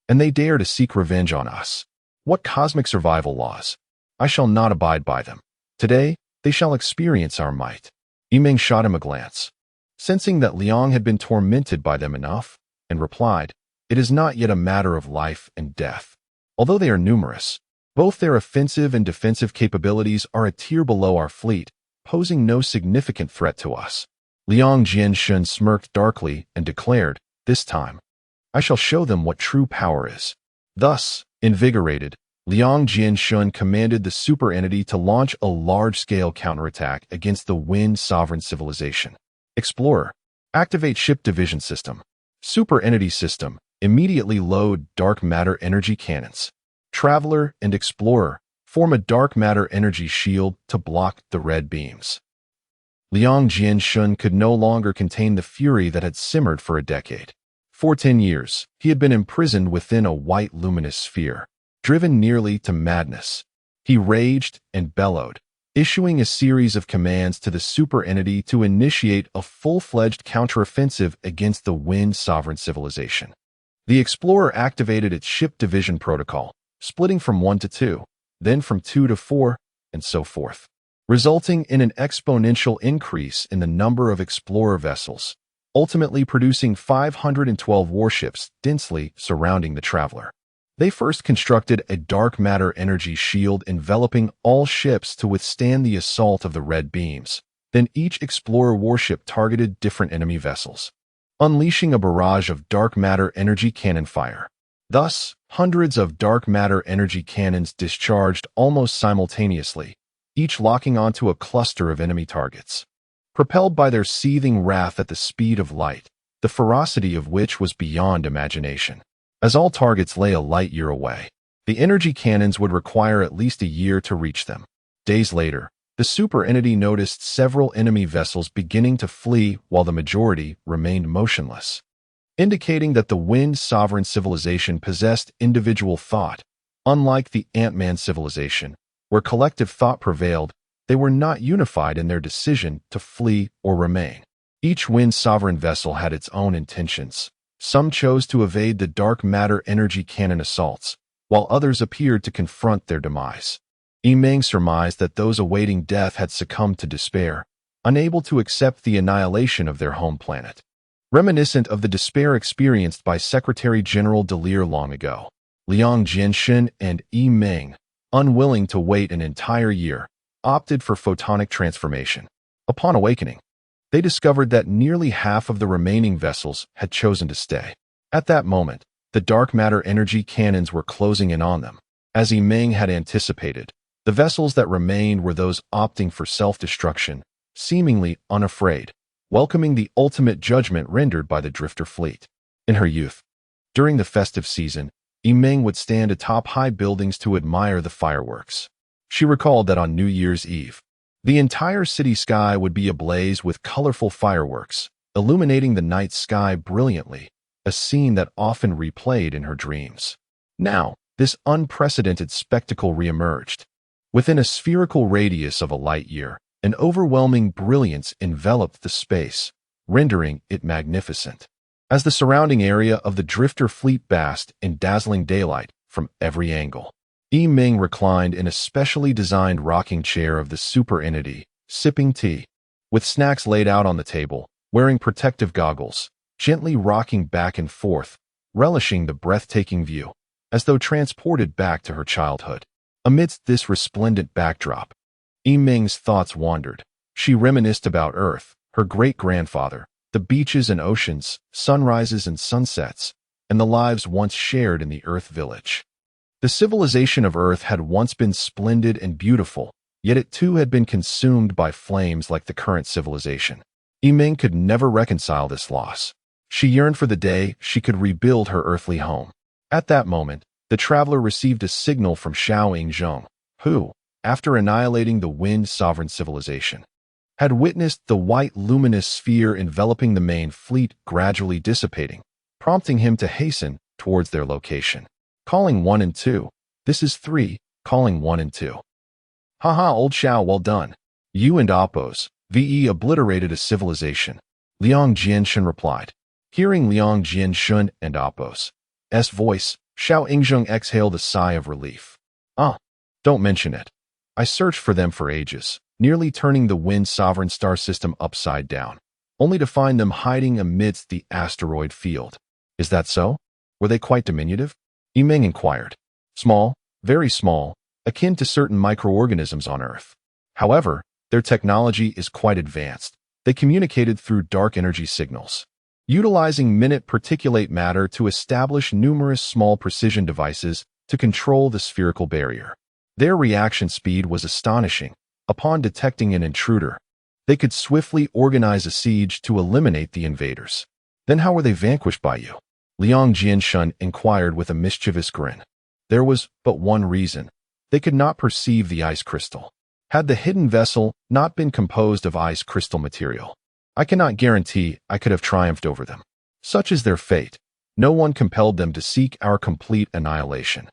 and they dare to seek revenge on us. What cosmic survival laws? I shall not abide by them. Today, they shall experience our might. Yimeng shot him a glance, sensing that Liang had been tormented by them enough, and replied, It is not yet a matter of life and death. Although they are numerous, both their offensive and defensive capabilities are a tier below our fleet, posing no significant threat to us. Liang Jianshun smirked darkly and declared, This time, I shall show them what true power is. Thus, invigorated, Liang Jianshun commanded the super entity to launch a large-scale counterattack against the Wind Sovereign Civilization. Explorer, activate ship division system. Super entity system, immediately load dark matter energy cannons. Traveler and Explorer, form a dark matter energy shield to block the red beams. Liang Jianshun could no longer contain the fury that had simmered for a decade. For 10 years, he had been imprisoned within a white luminous sphere, driven nearly to madness. He raged and bellowed, issuing a series of commands to the super entity to initiate a full-fledged counteroffensive against the Wind Sovereign Civilization. The Explorer activated its ship division protocol, splitting from 1 to 2, then from 2 to 4, and so forth, resulting in an exponential increase in the number of Explorer vessels, ultimately producing 512 warships densely surrounding the Traveler. They first constructed a dark matter energy shield enveloping all ships to withstand the assault of the red beams. Then each Explorer warship targeted different enemy vessels, unleashing a barrage of dark matter energy cannon fire. Thus, hundreds of dark matter energy cannons discharged almost simultaneously, each locking onto a cluster of enemy targets. Propelled by their seething wrath at the speed of light, the ferocity of which was beyond imagination. As all targets lay a light year away, the energy cannons would require at least a year to reach them. Days later, the super entity noticed several enemy vessels beginning to flee while the majority remained motionless, indicating that the Wind Sovereign Civilization possessed individual thought. Unlike the Ant-Man civilization, where collective thought prevailed, they were not unified in their decision to flee or remain. Each Wind Sovereign vessel had its own intentions. Some chose to evade the dark matter energy cannon assaults, while others appeared to confront their demise. Yimeng surmised that those awaiting death had succumbed to despair, unable to accept the annihilation of their home planet. reminiscent of the despair experienced by Secretary General Delir long ago. Liang Jianxun and Yi Ming, unwilling to wait an entire year, opted for photonic transformation. Upon awakening, they discovered that nearly half of the remaining vessels had chosen to stay. At that moment, the dark matter energy cannons were closing in on them. As Yi Ming had anticipated, the vessels that remained were those opting for self-destruction, seemingly unafraid, welcoming the ultimate judgment rendered by the drifter fleet. In her youth, during the festive season, Yi Ming would stand atop high buildings to admire the fireworks. She recalled that on New Year's Eve, the entire city sky would be ablaze with colorful fireworks, illuminating the night sky brilliantly, a scene that often replayed in her dreams. Now, this unprecedented spectacle reemerged. Within a spherical radius of a light year, an overwhelming brilliance enveloped the space, rendering it magnificent. As the surrounding area of the drifter fleet basked in dazzling daylight from every angle, Yi Ming reclined in a specially designed rocking chair of the super entity, sipping tea, with snacks laid out on the table, wearing protective goggles, gently rocking back and forth, relishing the breathtaking view, as though transported back to her childhood. Amidst this resplendent backdrop, Yi Ming's thoughts wandered. She reminisced about Earth, her great-grandfather, the beaches and oceans, sunrises and sunsets, and the lives once shared in the Earth village. The civilization of Earth had once been splendid and beautiful, yet it too had been consumed by flames like the current civilization. Yi Ming could never reconcile this loss. She yearned for the day she could rebuild her earthly home. At that moment, the traveler received a signal from Xiao Yingzhong, who, after annihilating the Wind Sovereign civilization, had witnessed the white luminous sphere enveloping the main fleet gradually dissipating, prompting him to hasten towards their location. Calling 1 and 2. This is 3, calling 1 and 2. Haha, old Xiao, well done. You and Oppos, VE obliterated a civilization. Liang Jianxun replied. Hearing Liang Jianxun and Oppos' voice, Xiao Yingzhong exhaled a sigh of relief. Don't mention it. I searched for them for ages, nearly turning the Wind Sovereign star system upside down, only to find them hiding amidst the asteroid field. Is that so? Were they quite diminutive? Yi Ming inquired. Small, very small, akin to certain microorganisms on Earth. However, their technology is quite advanced. They communicated through dark energy signals, utilizing minute particulate matter to establish numerous small precision devices to control the spherical barrier. Their reaction speed was astonishing. Upon detecting an intruder, they could swiftly organize a siege to eliminate the invaders. Then how were they vanquished by you? Liang Jianxun inquired with a mischievous grin. There was but one reason. They could not perceive the ice crystal. Had the hidden vessel not been composed of ice crystal material, I cannot guarantee I could have triumphed over them. Such is their fate. No one compelled them to seek our complete annihilation.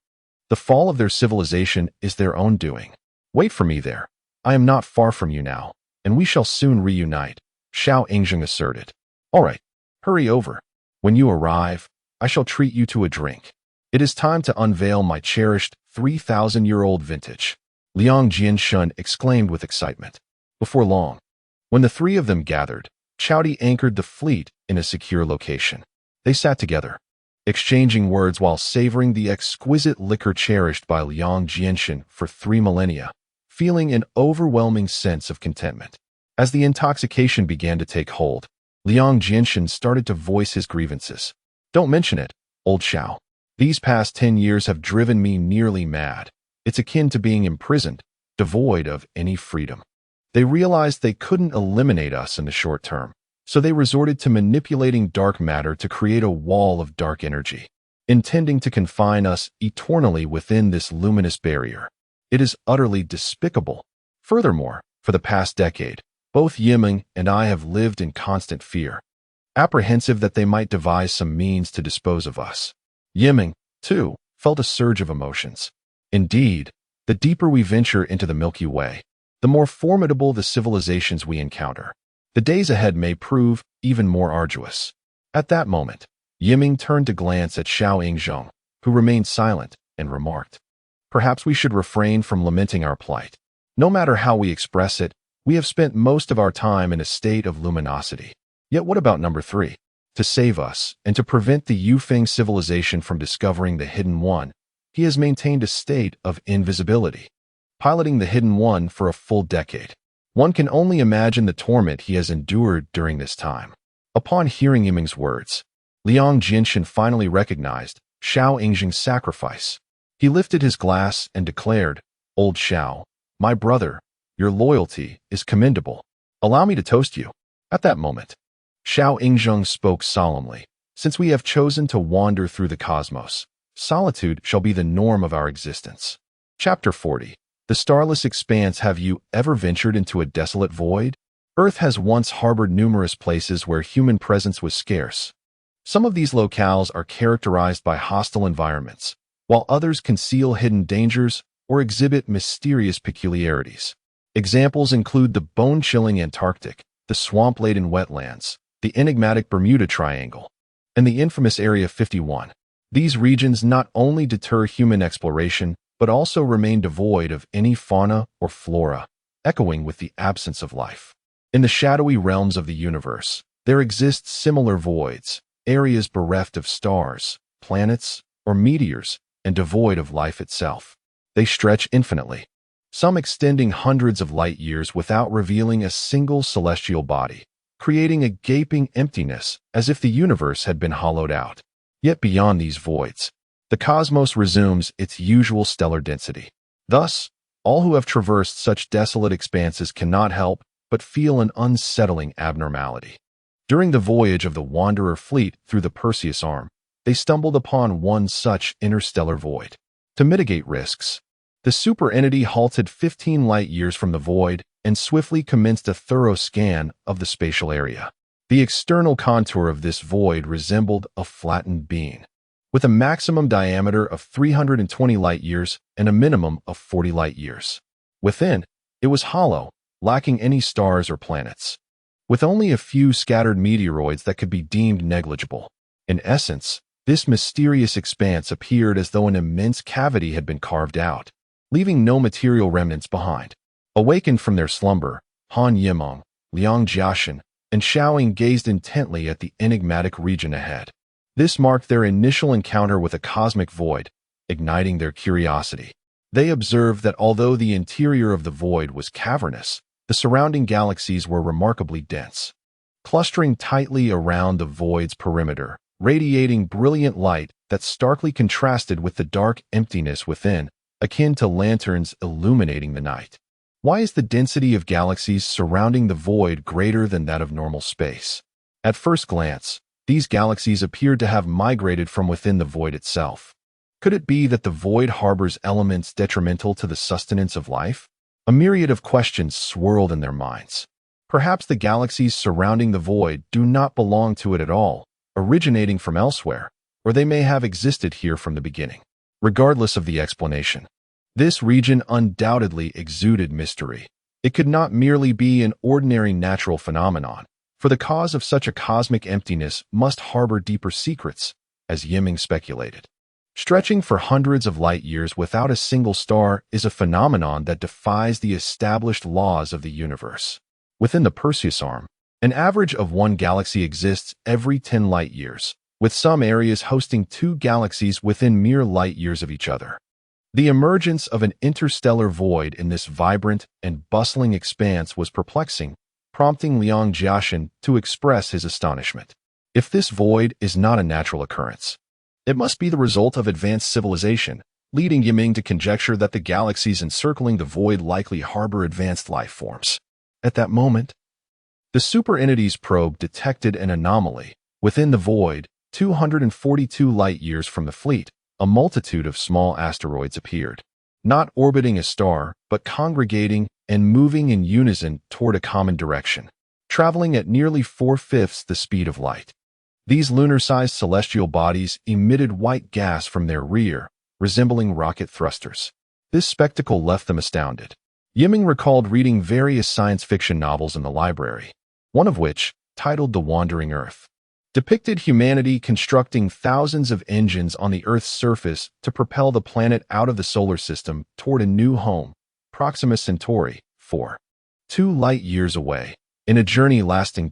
The fall of their civilization is their own doing. Wait for me there. I am not far from you now, and we shall soon reunite, Xiao Yingzhong asserted. All right, hurry over. When you arrive, I shall treat you to a drink. It is time to unveil my cherished 3,000-year-old vintage, Liang Jianxun exclaimed with excitement. Before long, when the three of them gathered, Chowdy anchored the fleet in a secure location. They sat together, exchanging words while savoring the exquisite liquor cherished by Liang Jianxun for 3 millennia, feeling an overwhelming sense of contentment. As the intoxication began to take hold, Liang Jianxun started to voice his grievances. Don't mention it, old Xiao. These past 10 years have driven me nearly mad. It's akin to being imprisoned, devoid of any freedom. They realized they couldn't eliminate us in the short term, so they resorted to manipulating dark matter to create a wall of dark energy, intending to confine us eternally within this luminous barrier. It is utterly despicable. Furthermore, for the past decade, both Yi Ming and I have lived in constant fear, apprehensive that they might devise some means to dispose of us. Yi Ming, too, felt a surge of emotions. Indeed, the deeper we venture into the Milky Way, the more formidable the civilizations we encounter. The days ahead may prove even more arduous. At that moment, Yi Ming turned to glance at Xiao Yingzhong, who remained silent, and remarked, Perhaps we should refrain from lamenting our plight. No matter how we express it, we have spent most of our time in a state of luminosity. Yet what about number 3? To save us, and to prevent the Yufeng civilization from discovering the Hidden One, he has maintained a state of invisibility, piloting the Hidden One for a full decade. One can only imagine the torment he has endured during this time. Upon hearing Yiming's words, Liang Jinshan finally recognized Xiao Yingjing's sacrifice. He lifted his glass and declared, "Old Xiao, my brother, your loyalty is commendable. Allow me to toast you." At that moment, Xiao Yingjing spoke solemnly. "Since we have chosen to wander through the cosmos, solitude shall be the norm of our existence." Chapter 40. The Starless Expanse. Have you ever ventured into a desolate void? Earth has once harbored numerous places where human presence was scarce. Some of these locales are characterized by hostile environments, while others conceal hidden dangers or exhibit mysterious peculiarities. Examples include the bone-chilling Antarctic, the swamp-laden wetlands, the enigmatic Bermuda Triangle, and the infamous Area 51. These regions not only deter human exploration, but also remain devoid of any fauna or flora, echoing with the absence of life. In the shadowy realms of the universe, there exist similar voids, areas bereft of stars, planets, or meteors, and devoid of life itself. They stretch infinitely, some extending hundreds of light years without revealing a single celestial body, creating a gaping emptiness as if the universe had been hollowed out. Yet beyond these voids, the cosmos resumes its usual stellar density. Thus, all who have traversed such desolate expanses cannot help but feel an unsettling abnormality. During the voyage of the Wanderer fleet through the Perseus Arm, they stumbled upon one such interstellar void. To mitigate risks, the super entity halted 15 light years from the void and swiftly commenced a thorough scan of the spatial area. The external contour of this void resembled a flattened bean, with a maximum diameter of 320 light years and a minimum of 40 light years. Within, it was hollow, lacking any stars or planets, with only a few scattered meteoroids that could be deemed negligible. In essence, this mysterious expanse appeared as though an immense cavity had been carved out, leaving no material remnants behind. Awakened from their slumber, Han Yimeng, Liang Jiashan, and Xiaoying gazed intently at the enigmatic region ahead. This marked their initial encounter with a cosmic void, igniting their curiosity. They observed that although the interior of the void was cavernous, the surrounding galaxies were remarkably dense, clustering tightly around the void's perimeter, radiating brilliant light that starkly contrasted with the dark emptiness within, akin to lanterns illuminating the night. Why is the density of galaxies surrounding the void greater than that of normal space? At first glance, these galaxies appeared to have migrated from within the void itself. Could it be that the void harbors elements detrimental to the sustenance of life? A myriad of questions swirled in their minds. Perhaps the galaxies surrounding the void do not belong to it at all, originating from elsewhere, or they may have existed here from the beginning. Regardless of the explanation, this region undoubtedly exuded mystery. It could not merely be an ordinary natural phenomenon, for the cause of such a cosmic emptiness must harbor deeper secrets, as Yiming speculated. Stretching for hundreds of light years without a single star is a phenomenon that defies the established laws of the universe. Within the Perseus Arm, an average of one galaxy exists every 10 light years, with some areas hosting 2 galaxies within mere light years of each other. The emergence of an interstellar void in this vibrant and bustling expanse was perplexing, prompting Liang Jiashan to express his astonishment. If this void is not a natural occurrence, it must be the result of advanced civilization, leading Yiming to conjecture that the galaxies encircling the void likely harbor advanced life forms. At that moment, the super entity's probe detected an anomaly. Within the void, 242 light years from the fleet, a multitude of small asteroids appeared, not orbiting a star, but congregating and moving in unison toward a common direction, traveling at nearly 4/5 the speed of light. These lunar-sized celestial bodies emitted white gas from their rear, resembling rocket thrusters. This spectacle left them astounded. Yiming recalled reading various science fiction novels in the library, one of which, titled The Wandering Earth, depicted humanity constructing thousands of engines on the Earth's surface to propel the planet out of the solar system toward a new home, Proxima Centauri, 2 light years away, in a journey lasting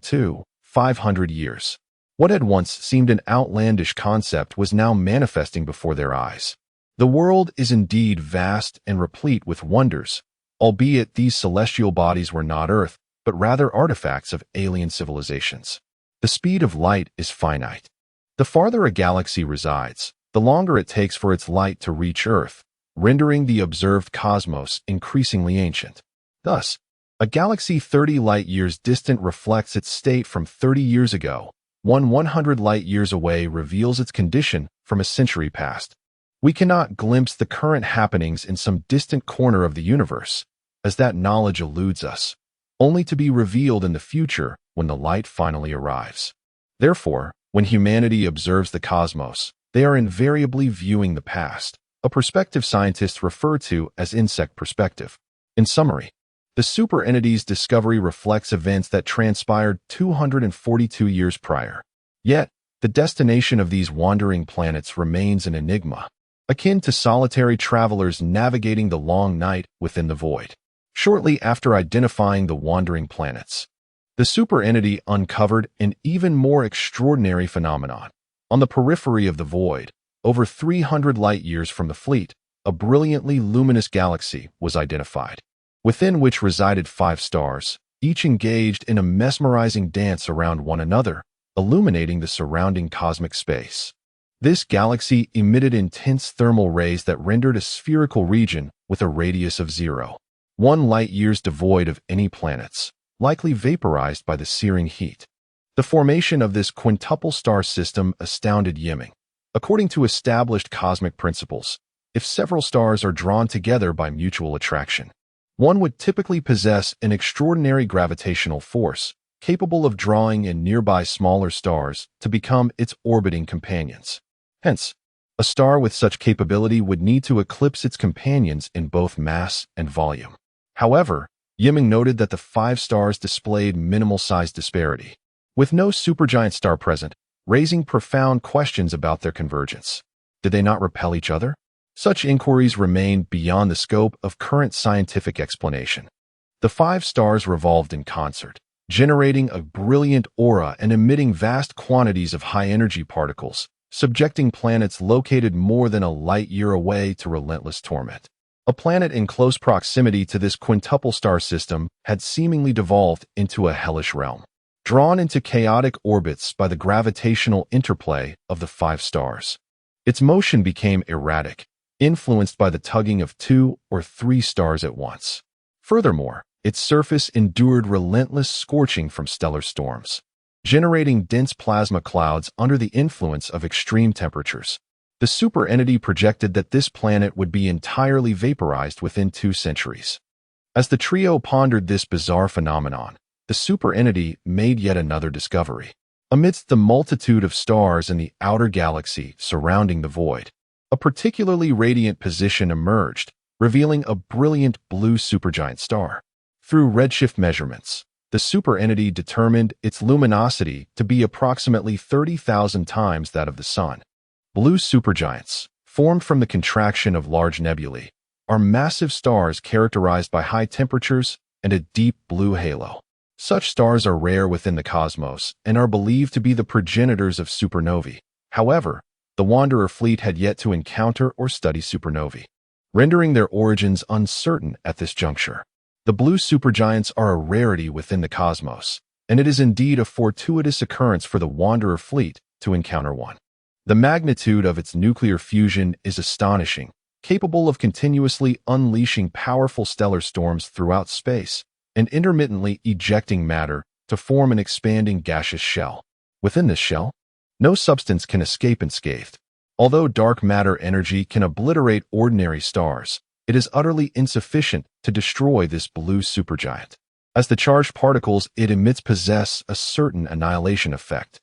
500 years. What had once seemed an outlandish concept was now manifesting before their eyes. The world is indeed vast and replete with wonders, albeit these celestial bodies were not Earth, but rather artifacts of alien civilizations. The speed of light is finite. The farther a galaxy resides, the longer it takes for its light to reach Earth, rendering the observed cosmos increasingly ancient. Thus, a galaxy 30 light-years distant reflects its state from 30 years ago. 100 light-years away reveals its condition from a century past. We cannot glimpse the current happenings in some distant corner of the universe, as that knowledge eludes us, only to be revealed in the future when the light finally arrives. Therefore, when humanity observes the cosmos, they are invariably viewing the past, a perspective scientists refer to as insect perspective. In summary, the superentity's discovery reflects events that transpired 242 years prior. Yet, the destination of these wandering planets remains an enigma, akin to solitary travelers navigating the long night within the void. Shortly after identifying the wandering planets, the superentity uncovered an even more extraordinary phenomenon. On the periphery of the void, over 300 light-years from the fleet, a brilliantly luminous galaxy was identified, within which resided 5 stars, each engaged in a mesmerizing dance around one another, illuminating the surrounding cosmic space. This galaxy emitted intense thermal rays that rendered a spherical region with a radius of 0.1 light-years devoid of any planets, likely vaporized by the searing heat. The formation of this quintuple star system astounded Yiming. According to established cosmic principles, if several stars are drawn together by mutual attraction, one would typically possess an extraordinary gravitational force, capable of drawing in nearby smaller stars to become its orbiting companions. Hence, a star with such capability would need to eclipse its companions in both mass and volume. However, Yiming noted that the 5 stars displayed minimal size disparity, with no supergiant star present, raising profound questions about their convergence. Did they not repel each other? Such inquiries remain beyond the scope of current scientific explanation. The 5 stars revolved in concert, generating a brilliant aura and emitting vast quantities of high-energy particles, subjecting planets located more than a light-year away to relentless torment. A planet in close proximity to this quintuple star system had seemingly devolved into a hellish realm, drawn into chaotic orbits by the gravitational interplay of the 5 stars. Its motion became erratic, influenced by the tugging of 2 or 3 stars at once. Furthermore, its surface endured relentless scorching from stellar storms, generating dense plasma clouds under the influence of extreme temperatures. The superentity projected that this planet would be entirely vaporized within 2 centuries. As the trio pondered this bizarre phenomenon, the superentity made yet another discovery. Amidst the multitude of stars in the outer galaxy surrounding the void, a particularly radiant position emerged, revealing a brilliant blue supergiant star. Through redshift measurements, the superentity determined its luminosity to be approximately 30,000 times that of the Sun. Blue supergiants, formed from the contraction of large nebulae, are massive stars characterized by high temperatures and a deep blue halo. Such stars are rare within the cosmos and are believed to be the progenitors of supernovae. However, the Wanderer fleet had yet to encounter or study supernovae, rendering their origins uncertain at this juncture. The blue supergiants are a rarity within the cosmos, and it is indeed a fortuitous occurrence for the Wanderer fleet to encounter one. The magnitude of its nuclear fusion is astonishing, capable of continuously unleashing powerful stellar storms throughout space and intermittently ejecting matter to form an expanding gaseous shell. Within this shell, no substance can escape unscathed. Although dark matter energy can obliterate ordinary stars, it is utterly insufficient to destroy this blue supergiant, as the charged particles it emits possess a certain annihilation effect.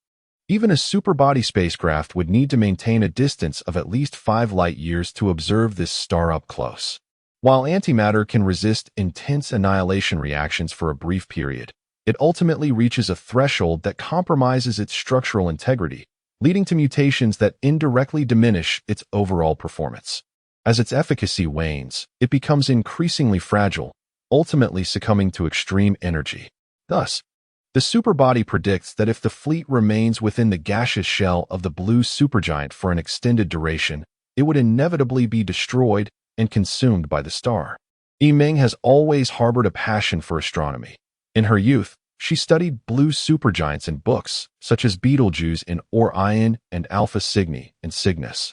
Even a superbody spacecraft would need to maintain a distance of at least 5 light-years to observe this star up close. While antimatter can resist intense annihilation reactions for a brief period, it ultimately reaches a threshold that compromises its structural integrity, leading to mutations that indirectly diminish its overall performance. As its efficacy wanes, it becomes increasingly fragile, ultimately succumbing to extreme energy. Thus, The superbody predicts that if the fleet remains within the gaseous shell of the blue supergiant for an extended duration, it would inevitably be destroyed and consumed by the star. Yiming has always harbored a passion for astronomy. In her youth, she studied blue supergiants in books, such as Betelgeuse in Orion and Alpha Cygni in Cygnus,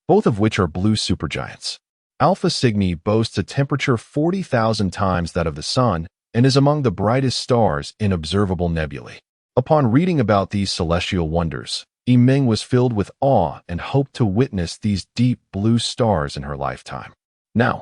both of which are blue supergiants. Alpha Cygni boasts a temperature 40,000 times that of the Sun and is among the brightest stars in observable nebulae. Upon reading about these celestial wonders, Yiming was filled with awe and hoped to witness these deep blue stars in her lifetime. Now,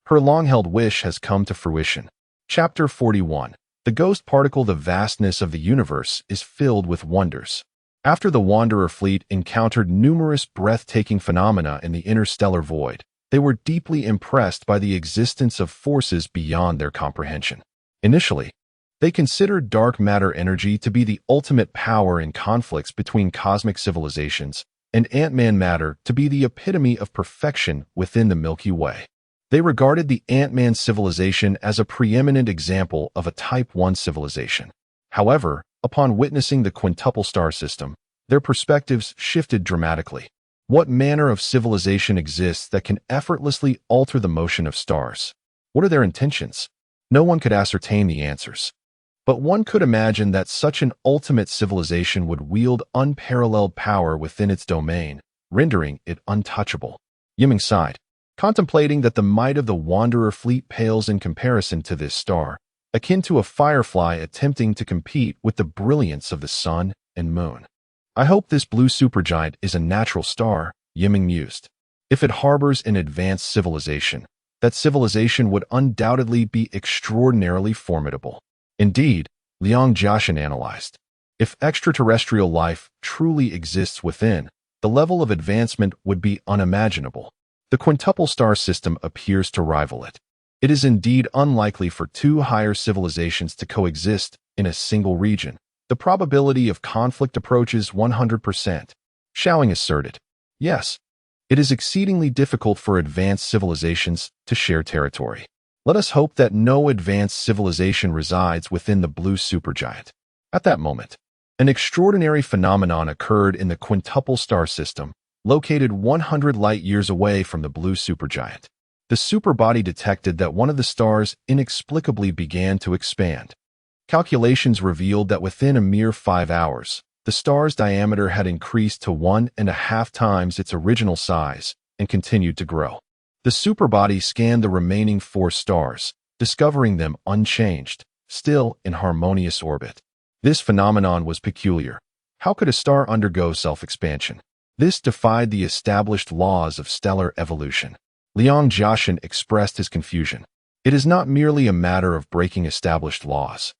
her long-held wish has come to fruition. Chapter 41. The ghost particle. The vastness of the universe is filled with wonders. After the Wanderer fleet encountered numerous breathtaking phenomena in the interstellar void, they were deeply impressed by the existence of forces beyond their comprehension. Initially, they considered dark matter energy to be the ultimate power in conflicts between cosmic civilizations, and Ant-Man matter to be the epitome of perfection within the Milky Way. They regarded the Ant-Man civilization as a preeminent example of a Type 1 civilization. However, upon witnessing the quintuple star system, their perspectives shifted dramatically. What manner of civilization exists that can effortlessly alter the motion of stars? What are their intentions? No one could ascertain the answers. But one could imagine that such an ultimate civilization would wield unparalleled power within its domain, rendering it untouchable. Yiming sighed, contemplating that the might of the Wanderer fleet pales in comparison to this star, akin to a firefly attempting to compete with the brilliance of the sun and moon. I hope this blue supergiant is a natural star, Yiming mused. If it harbors an advanced civilization, that civilization would undoubtedly be extraordinarily formidable. Indeed, Liang Jiaxin analyzed. If extraterrestrial life truly exists within, the level of advancement would be unimaginable. The quintuple star system appears to rival it. It is indeed unlikely for two higher civilizations to coexist in a single region. The probability of conflict approaches 100%. Xiaoying asserted. Yes, it is exceedingly difficult for advanced civilizations to share territory. Let us hope that no advanced civilization resides within the blue supergiant. At that moment, an extraordinary phenomenon occurred in the quintuple star system, located 100 light-years away from the blue supergiant. The superbody detected that one of the stars inexplicably began to expand. Calculations revealed that within a mere 5 hours, the star's diameter had increased to 1.5 times its original size and continued to grow. The superbody scanned the remaining 4 stars, discovering them unchanged, still in harmonious orbit. This phenomenon was peculiar. How could a star undergo self-expansion? This defied the established laws of stellar evolution. Liang Jiaxin expressed his confusion. It is not merely a matter of breaking established laws.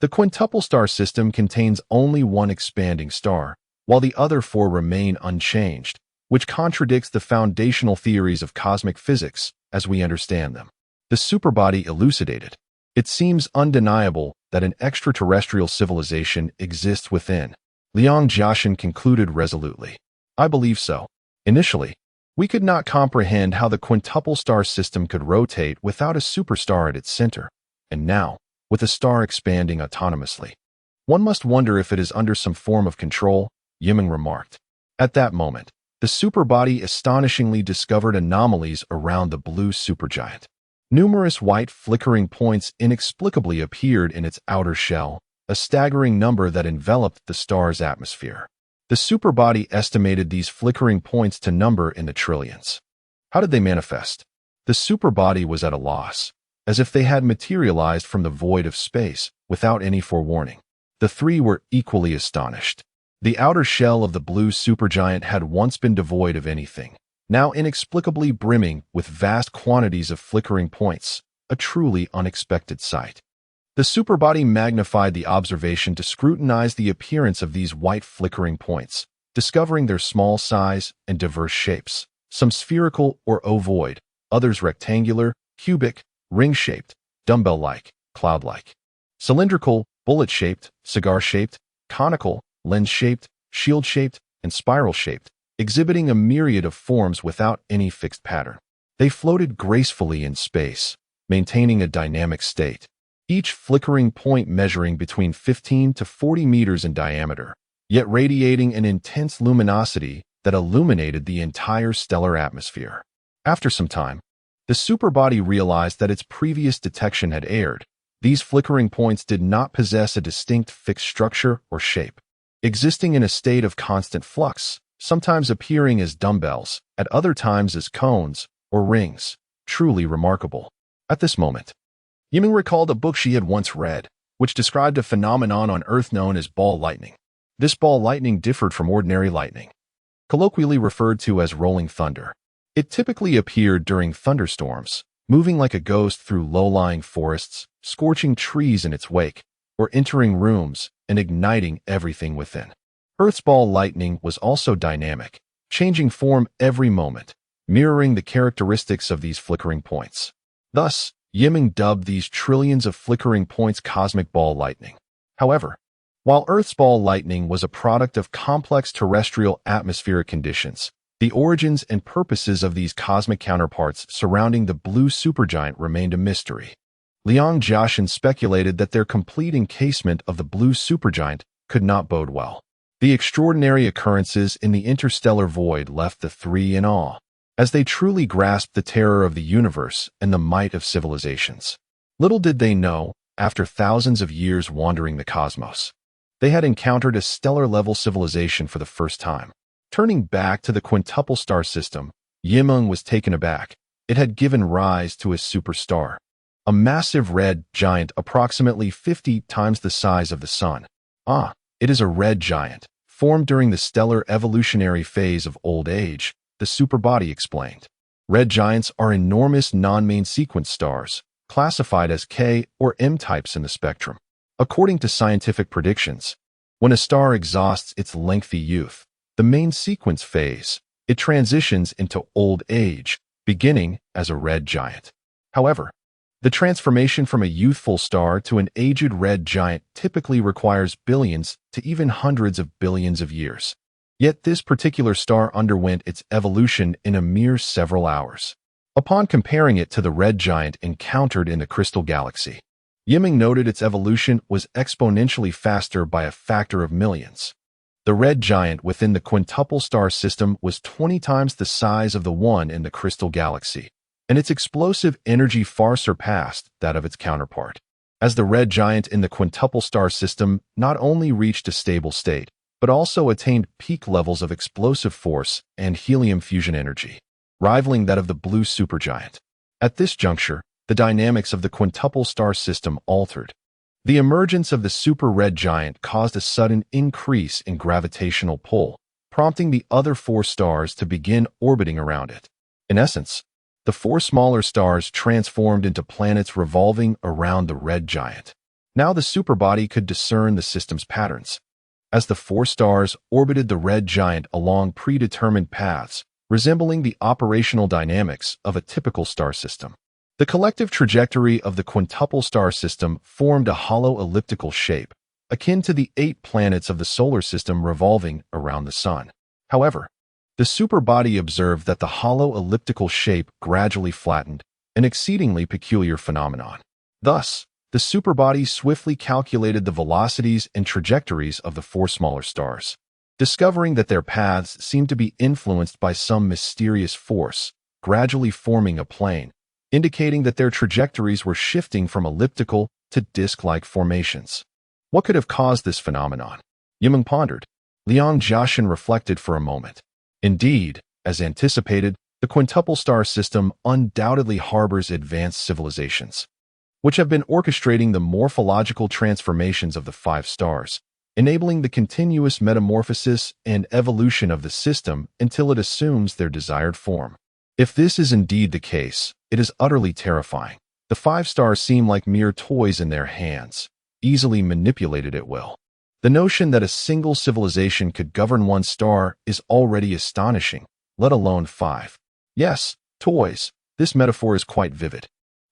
The quintuple star system contains only one expanding star, while the other 4 remain unchanged, which contradicts the foundational theories of cosmic physics as we understand them. The superbody elucidated. It seems undeniable that an extraterrestrial civilization exists within. Liang Jiaxin concluded resolutely. I believe so. Initially, we could not comprehend how the quintuple star system could rotate without a superstar at its center, and now, with a star expanding autonomously, one must wonder if it is under some form of control, Yiming remarked. At that moment, the superbody astonishingly discovered anomalies around the blue supergiant. Numerous white flickering points inexplicably appeared in its outer shell, a staggering number that enveloped the star's atmosphere. The superbody estimated these flickering points to number in the trillions. How did they manifest? The superbody was at a loss, as if they had materialized from the void of space without any forewarning. The 3 were equally astonished. The outer shell of the blue supergiant had once been devoid of anything, now inexplicably brimming with vast quantities of flickering points, a truly unexpected sight. The superbody magnified the observation to scrutinize the appearance of these white flickering points, discovering their small size and diverse shapes, some spherical or ovoid, others rectangular, cubic, ring-shaped, dumbbell-like, cloud-like, cylindrical, bullet-shaped, cigar-shaped, conical, lens-shaped, shield-shaped, and spiral-shaped, exhibiting a myriad of forms without any fixed pattern. They floated gracefully in space, maintaining a dynamic state. each flickering point measuring between 15 to 40 meters in diameter, yet radiating an intense luminosity that illuminated the entire stellar atmosphere. After some time, the superbody realized that its previous detection had erred. These flickering points did not possess a distinct fixed structure or shape, existing in a state of constant flux, sometimes appearing as dumbbells, at other times as cones or rings. Truly remarkable. At this moment, Yiming recalled a book she had once read, which described a phenomenon on Earth known as ball lightning. This ball lightning differed from ordinary lightning, colloquially referred to as rolling thunder. It typically appeared during thunderstorms, moving like a ghost through low-lying forests, scorching trees in its wake, or entering rooms and igniting everything within. Earth's ball lightning was also dynamic, changing form every moment, mirroring the characteristics of these flickering points. Thus, Yiming dubbed these trillions of flickering points cosmic ball lightning. However, while Earth's ball lightning was a product of complex terrestrial atmospheric conditions, the origins and purposes of these cosmic counterparts surrounding the blue supergiant remained a mystery. Liang Jiaxin speculated that their complete encasement of the blue supergiant could not bode well. The extraordinary occurrences in the interstellar void left the three in awe, as they truly grasped the terror of the universe and the might of civilizations. Little did they know, after thousands of years wandering the cosmos, they had encountered a stellar-level civilization for the first time. Turning back to the quintuple star system, Yiming was taken aback. It had given rise to a superstar, a massive red giant approximately 50 times the size of the Sun. It is a red giant, formed during the stellar evolutionary phase of old age, the superbody explained. Red giants are enormous non-main sequence stars, classified as K or M types in the spectrum. According to scientific predictions, when a star exhausts its lengthy youth, the main sequence phase, it transitions into old age, beginning as a red giant. However, the transformation from a youthful star to an aged red giant typically requires billions to even hundreds of billions of years. Yet this particular star underwent its evolution in a mere several hours. Upon comparing it to the red giant encountered in the Crystal Galaxy, Yiming noted its evolution was exponentially faster by a factor of millions. The red giant within the quintuple star system was 20 times the size of the one in the Crystal Galaxy, and its explosive energy far surpassed that of its counterpart. As the red giant in the quintuple star system not only reached a stable state, but also attained peak levels of explosive force and helium fusion energy, rivaling that of the blue supergiant. At this juncture, the dynamics of the quintuple star system altered. The emergence of the super red giant caused a sudden increase in gravitational pull, prompting the other four stars to begin orbiting around it. In essence, the four smaller stars transformed into planets revolving around the red giant. Now the superbody could discern the system's patterns. As the four stars orbited the red giant along predetermined paths, resembling the operational dynamics of a typical star system. The collective trajectory of the quintuple star system formed a hollow elliptical shape, akin to the 8 planets of the solar system revolving around the Sun. However, the superbody observed that the hollow elliptical shape gradually flattened, an exceedingly peculiar phenomenon. Thus, the superbody swiftly calculated the velocities and trajectories of the 4 smaller stars, discovering that their paths seemed to be influenced by some mysterious force, gradually forming a plane, indicating that their trajectories were shifting from elliptical to disc-like formations. What could have caused this phenomenon? Yiming pondered. Liang Jiaxin reflected for a moment. Indeed, as anticipated, the quintuple star system undoubtedly harbors advanced civilizations, which have been orchestrating the morphological transformations of the 5 stars, enabling the continuous metamorphosis and evolution of the system until it assumes their desired form. If this is indeed the case, it is utterly terrifying. The 5 stars seem like mere toys in their hands, easily manipulated at will. The notion that a single civilization could govern one star is already astonishing, let alone 5. Yes, toys. This metaphor is quite vivid.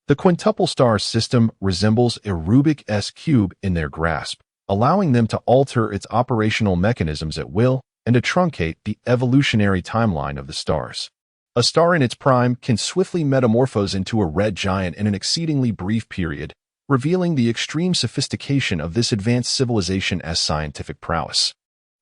The quintuple star system resembles a Rubik's cube in their grasp, allowing them to alter its operational mechanisms at will and to truncate the evolutionary timeline of the stars. A star in its prime can swiftly metamorphose into a red giant in an exceedingly brief period, revealing the extreme sophistication of this advanced civilization as scientific prowess.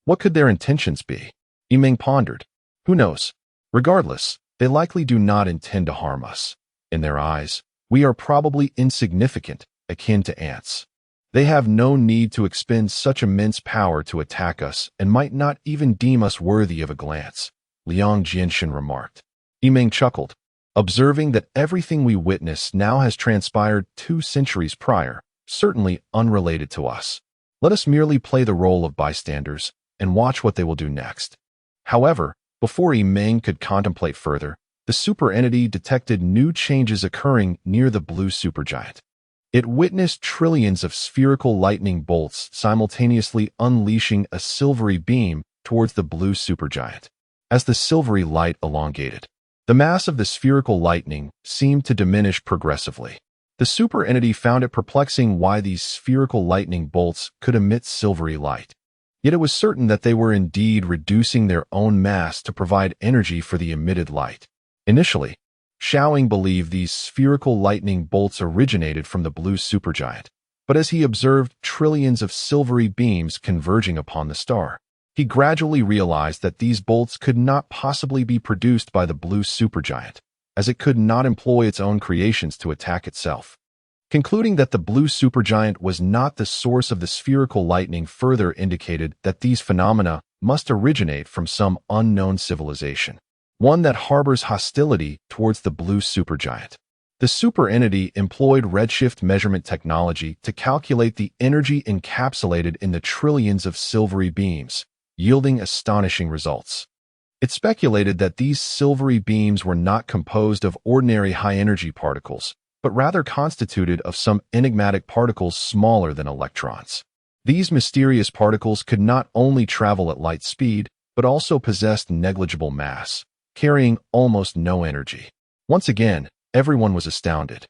What could their intentions be? Yimeng pondered. Who knows? Regardless, they likely do not intend to harm us. In their eyes, we are probably insignificant, akin to ants. They have no need to expend such immense power to attack us and might not even deem us worthy of a glance, Liang Jinshan remarked. Yimeng chuckled, observing that everything we witness now has transpired 2 centuries prior, certainly unrelated to us. Let us merely play the role of bystanders and watch what they will do next. However, before Yimeng could contemplate further, the super entity detected new changes occurring near the blue supergiant. It witnessed trillions of spherical lightning bolts simultaneously unleashing a silvery beam towards the blue supergiant. As the silvery light elongated, the mass of the spherical lightning seemed to diminish progressively. The super entity found it perplexing why these spherical lightning bolts could emit silvery light. Yet it was certain that they were indeed reducing their own mass to provide energy for the emitted light. Initially, Xiaoying believed these spherical lightning bolts originated from the blue supergiant, but as he observed trillions of silvery beams converging upon the star, he gradually realized that these bolts could not possibly be produced by the blue supergiant, as it could not employ its own creations to attack itself. Concluding that the blue supergiant was not the source of the spherical lightning further indicated that these phenomena must originate from some unknown civilization, one that harbors hostility towards the blue supergiant. The super entity employed redshift measurement technology to calculate the energy encapsulated in the trillions of silvery beams, yielding astonishing results. It speculated that these silvery beams were not composed of ordinary high-energy particles, but rather constituted of some enigmatic particles smaller than electrons. These mysterious particles could not only travel at light speed, but also possessed negligible mass, carrying almost no energy. Once again, everyone was astounded.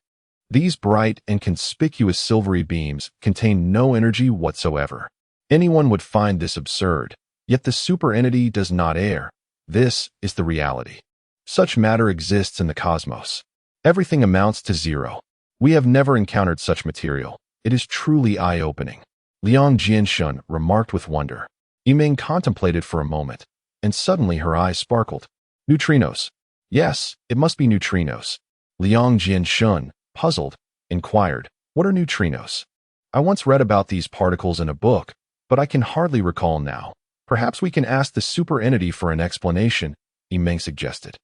These bright and conspicuous silvery beams contained no energy whatsoever. Anyone would find this absurd, yet the super entity does not err. This is the reality. Such matter exists in the cosmos. Everything amounts to zero. We have never encountered such material. It is truly eye-opening. Liang Jinshan remarked with wonder. Yimeng contemplated for a moment, and suddenly her eyes sparkled. Neutrinos. Yes, it must be neutrinos. Liang Jinshan, puzzled, inquired, what are neutrinos? I once read about these particles in a book, but I can hardly recall now. Perhaps we can ask the super entity for an explanation, Yimeng suggested.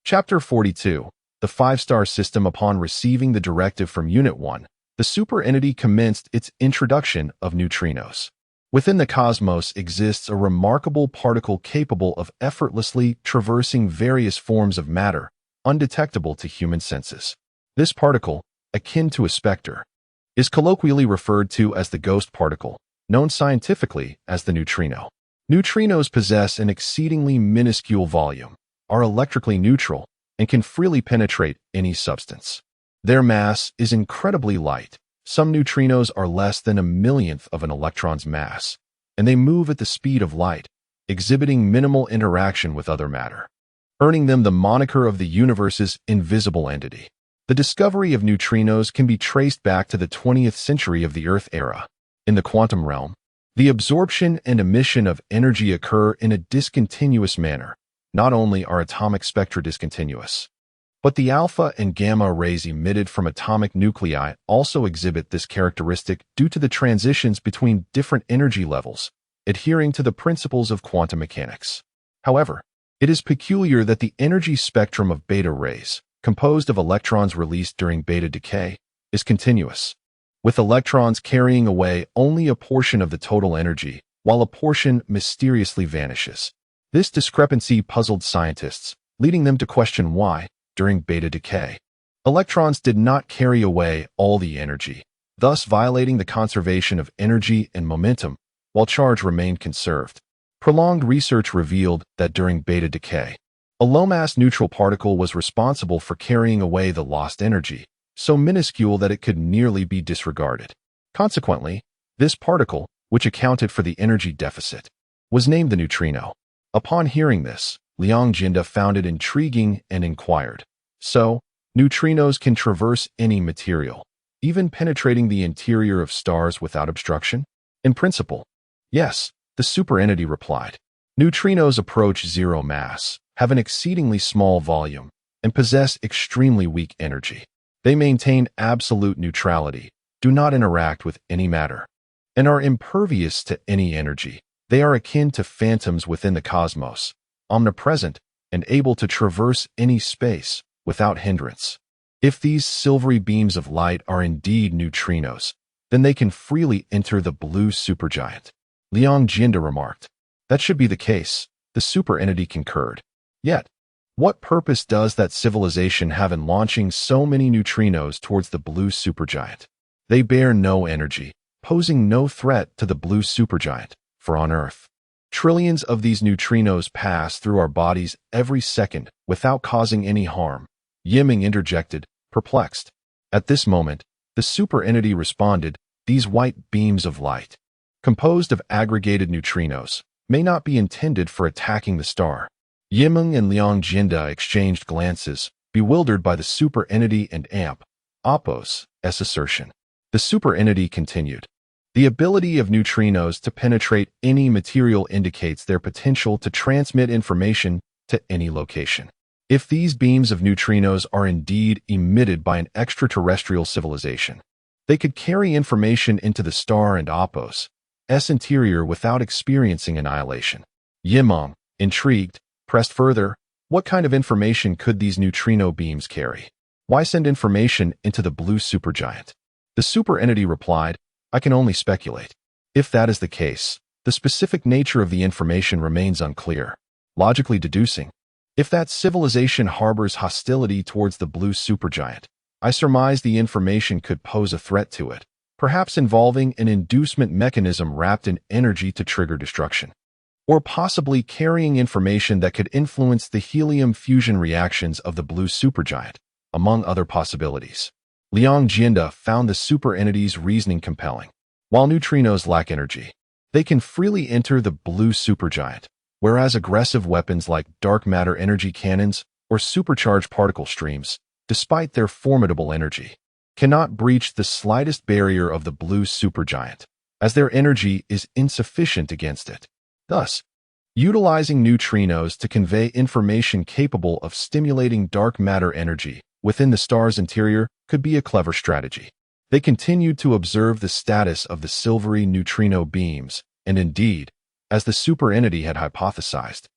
Chapter 42. The 5-star system. Upon receiving the directive from Unit 1, the super entity commenced its introduction of neutrinos. Within the cosmos exists a remarkable particle capable of effortlessly traversing various forms of matter, undetectable to human senses. This particle, akin to a specter, is colloquially referred to as the ghost particle, known scientifically as the neutrino. Neutrinos possess an exceedingly minuscule volume, are electrically neutral, and can freely penetrate any substance. Their mass is incredibly light. Some neutrinos are less than a millionth of an electron's mass, and they move at the speed of light, exhibiting minimal interaction with other matter, earning them the moniker of the universe's invisible entity. The discovery of neutrinos can be traced back to the 20th century of the Earth era. In the quantum realm, the absorption and emission of energy occur in a discontinuous manner. Not only are atomic spectra discontinuous, but the alpha and gamma rays emitted from atomic nuclei also exhibit this characteristic due to the transitions between different energy levels, adhering to the principles of quantum mechanics. However, it is peculiar that the energy spectrum of beta rays, composed of electrons released during beta decay, is continuous, with electrons carrying away only a portion of the total energy, while a portion mysteriously vanishes. This discrepancy puzzled scientists, leading them to question why, during beta decay, electrons did not carry away all the energy, thus violating the conservation of energy and momentum, while charge remained conserved. Prolonged research revealed that during beta decay, a low-mass neutral particle was responsible for carrying away the lost energy, so minuscule that it could nearly be disregarded. Consequently, this particle, which accounted for the energy deficit, was named the neutrino. Upon hearing this, Liang Jinda found it intriguing and inquired, so, neutrinos can traverse any material. even penetrating the interior of stars without obstruction? In principle, yes, the superentity replied. Neutrinos approach zero mass, have an exceedingly small volume, and possess extremely weak energy. They maintain absolute neutrality, do not interact with any matter, and are impervious to any energy. They are akin to phantoms within the cosmos, omnipresent and able to traverse any space without hindrance. If these silvery beams of light are indeed neutrinos, then they can freely enter the blue supergiant. Liang Jinda remarked. That should be the case, the superentity concurred. Yet, what purpose does that civilization have in launching so many neutrinos towards the blue supergiant? They bear no energy, posing no threat to the blue supergiant, for on Earth, trillions of these neutrinos pass through our bodies every second without causing any harm. Yiming interjected, perplexed. At this moment, the superentity responded, these white beams of light, composed of aggregated neutrinos, may not be intended for attacking the star. Yiming and Liang Jinda exchanged glances, bewildered by the superentity and Opos' assertion. The superentity continued. The ability of neutrinos to penetrate any material indicates their potential to transmit information to any location. If these beams of neutrinos are indeed emitted by an extraterrestrial civilization, they could carry information into the star and Opos' interior without experiencing annihilation. Yimong, intrigued, pressed further, what kind of information could these neutrino beams carry? Why send information into the blue supergiant? The superentity replied, I can only speculate. If that is the case, the specific nature of the information remains unclear. Logically deducing, if that civilization harbors hostility towards the blue supergiant, I surmise the information could pose a threat to it, perhaps involving an inducement mechanism wrapped in energy to trigger destruction, or possibly carrying information that could influence the helium fusion reactions of the blue supergiant, among other possibilities. Liang Jinda found the superentity's reasoning compelling. While neutrinos lack energy, they can freely enter the blue supergiant, whereas aggressive weapons like dark matter energy cannons or supercharged particle streams, despite their formidable energy, cannot breach the slightest barrier of the blue supergiant, as their energy is insufficient against it. Thus, utilizing neutrinos to convey information capable of stimulating dark matter energy within the star's interior could be a clever strategy. They continued to observe the status of the silvery neutrino beams, and indeed, as the superentity had hypothesized,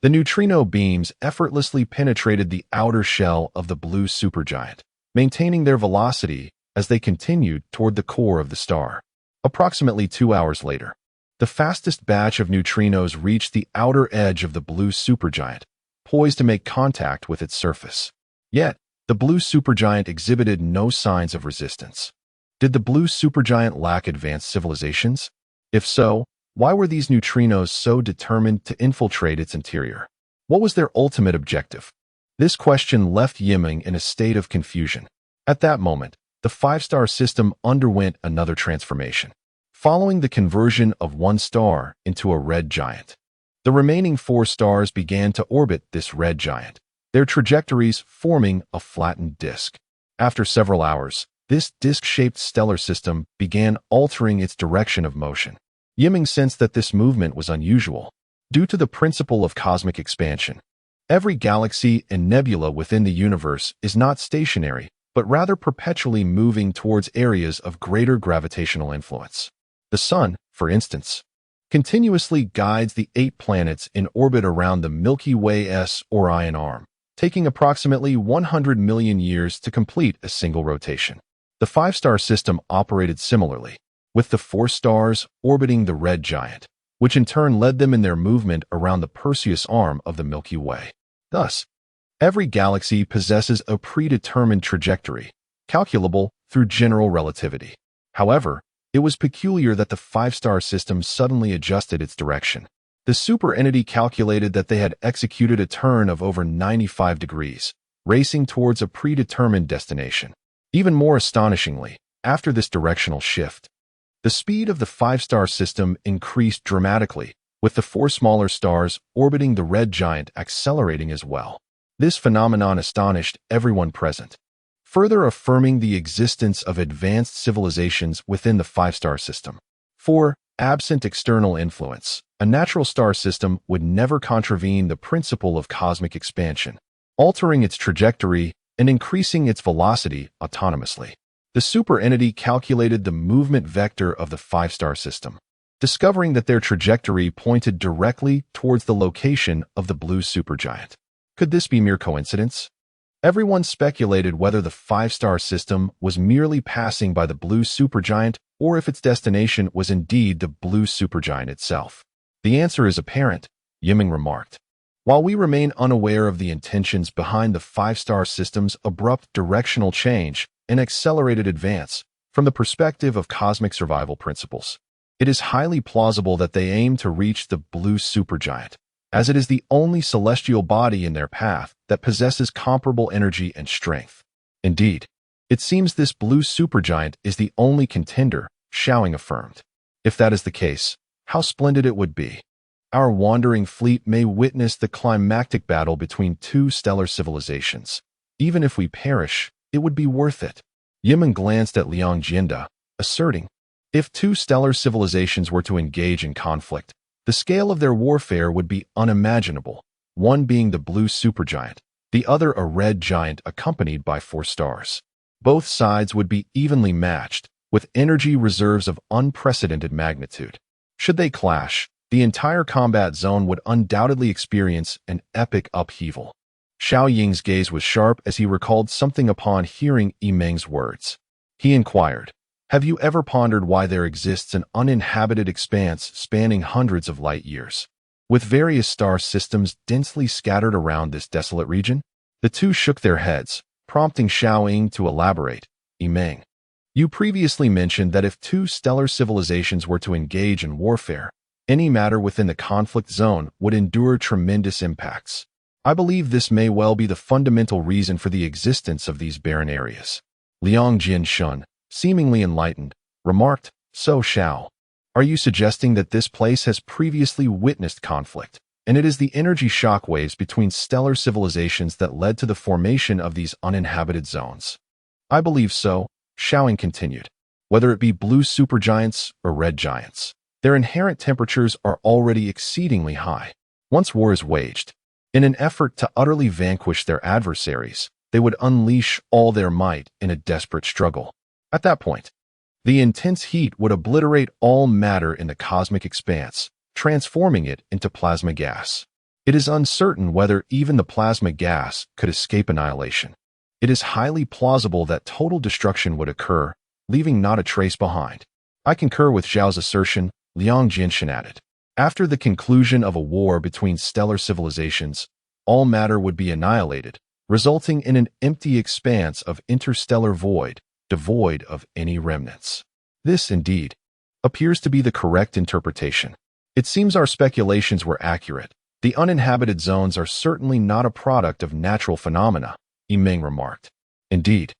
the neutrino beams effortlessly penetrated the outer shell of the blue supergiant, maintaining their velocity as they continued toward the core of the star. Approximately 2 hours later, the fastest batch of neutrinos reached the outer edge of the blue supergiant, poised to make contact with its surface. Yet, the blue supergiant exhibited no signs of resistance. Did the blue supergiant lack advanced civilizations? If so, why were these neutrinos so determined to infiltrate its interior? What was their ultimate objective? This question left Yiming in a state of confusion. At that moment, the five-star system underwent another transformation, following the conversion of one star into a red giant. The remaining 4 stars began to orbit this red giant, their trajectories forming a flattened disk. After several hours, this disk-shaped stellar system began altering its direction of motion. Yiming sensed that this movement was unusual, due to the principle of cosmic expansion. Every galaxy and nebula within the universe is not stationary, but rather perpetually moving towards areas of greater gravitational influence. The Sun, for instance, continuously guides the 8 planets in orbit around the Milky Way's Orion arm, taking approximately 100 million years to complete a single rotation. The 5-star system operated similarly, with the 4 stars orbiting the red giant, which in turn led them in their movement around the Perseus arm of the Milky Way. Thus, every galaxy possesses a predetermined trajectory, calculable through general relativity. However, it was peculiar that the 5-star system suddenly adjusted its direction. The superentity calculated that they had executed a turn of over 95 degrees, racing towards a predetermined destination. Even more astonishingly, after this directional shift, the speed of the 5-star system increased dramatically, with the 4 smaller stars orbiting the red giant accelerating as well. This phenomenon astonished everyone present. further affirming the existence of advanced civilizations within the five-star system. 4. Absent external influence. A natural star system would never contravene the principle of cosmic expansion, altering its trajectory and increasing its velocity autonomously. The superentity calculated the movement vector of the five-star system, discovering that their trajectory pointed directly towards the location of the blue supergiant. Could this be mere coincidence? Everyone speculated whether the five-star system was merely passing by the blue supergiant or if its destination was indeed the blue supergiant itself. The answer is apparent, Yiming remarked. While we remain unaware of the intentions behind the five-star system's abrupt directional change and accelerated advance from the perspective of cosmic survival principles, it is highly plausible that they aim to reach the blue supergiant, as it is the only celestial body in their path that possesses comparable energy and strength. Indeed, it seems this blue supergiant is the only contender, Xiaoying affirmed. If that is the case, how splendid it would be. Our wandering fleet may witness the climactic battle between two stellar civilizations. Even if we perish, it would be worth it. Yiming glanced at Liang Jianda, asserting, if two stellar civilizations were to engage in conflict, the scale of their warfare would be unimaginable, one being the blue supergiant, the other a red giant accompanied by 4 stars. Both sides would be evenly matched, with energy reserves of unprecedented magnitude. Should they clash, the entire combat zone would undoubtedly experience an epic upheaval. Xiao Ying's gaze was sharp as he recalled something upon hearing Yiming's words. He inquired, have you ever pondered why there exists an uninhabited expanse spanning hundreds of light years, with various star systems densely scattered around this desolate region? The two shook their heads, prompting Xiao Ying to elaborate. Yiming, you previously mentioned that if two stellar civilizations were to engage in warfare, any matter within the conflict zone would endure tremendous impacts. I believe this may well be the fundamental reason for the existence of these barren areas. Liang Jianshun, seemingly enlightened, remarked, so Xiao, are you suggesting that this place has previously witnessed conflict, and it is the energy shockwaves between stellar civilizations that led to the formation of these uninhabited zones? I believe so, Xiaoying continued. Whether it be blue supergiants or red giants, their inherent temperatures are already exceedingly high. Once war is waged, in an effort to utterly vanquish their adversaries, they would unleash all their might in a desperate struggle. At that point, the intense heat would obliterate all matter in the cosmic expanse, transforming it into plasma gas. It is uncertain whether even the plasma gas could escape annihilation. It is highly plausible that total destruction would occur, leaving not a trace behind. I concur with Zhao's assertion, Liang Jinshan added. After the conclusion of a war between stellar civilizations, all matter would be annihilated, resulting in an empty expanse of interstellar void, devoid of any remnants. This, indeed, appears to be the correct interpretation. It seems our speculations were accurate. The uninhabited zones are certainly not a product of natural phenomena, Yiming remarked. Indeed,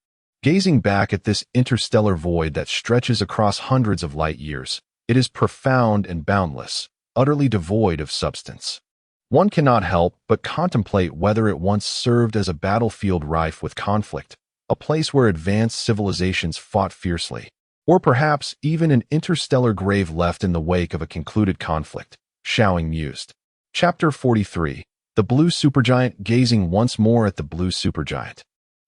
gazing back at this interstellar void that stretches across hundreds of light years, it is profound and boundless, utterly devoid of substance. One cannot help but contemplate whether it once served as a battlefield rife with conflict, a place where advanced civilizations fought fiercely, or perhaps even an interstellar grave left in the wake of a concluded conflict, Xiaoying mused. Chapter 43. The Blue Supergiant gazing once more at the blue supergiant.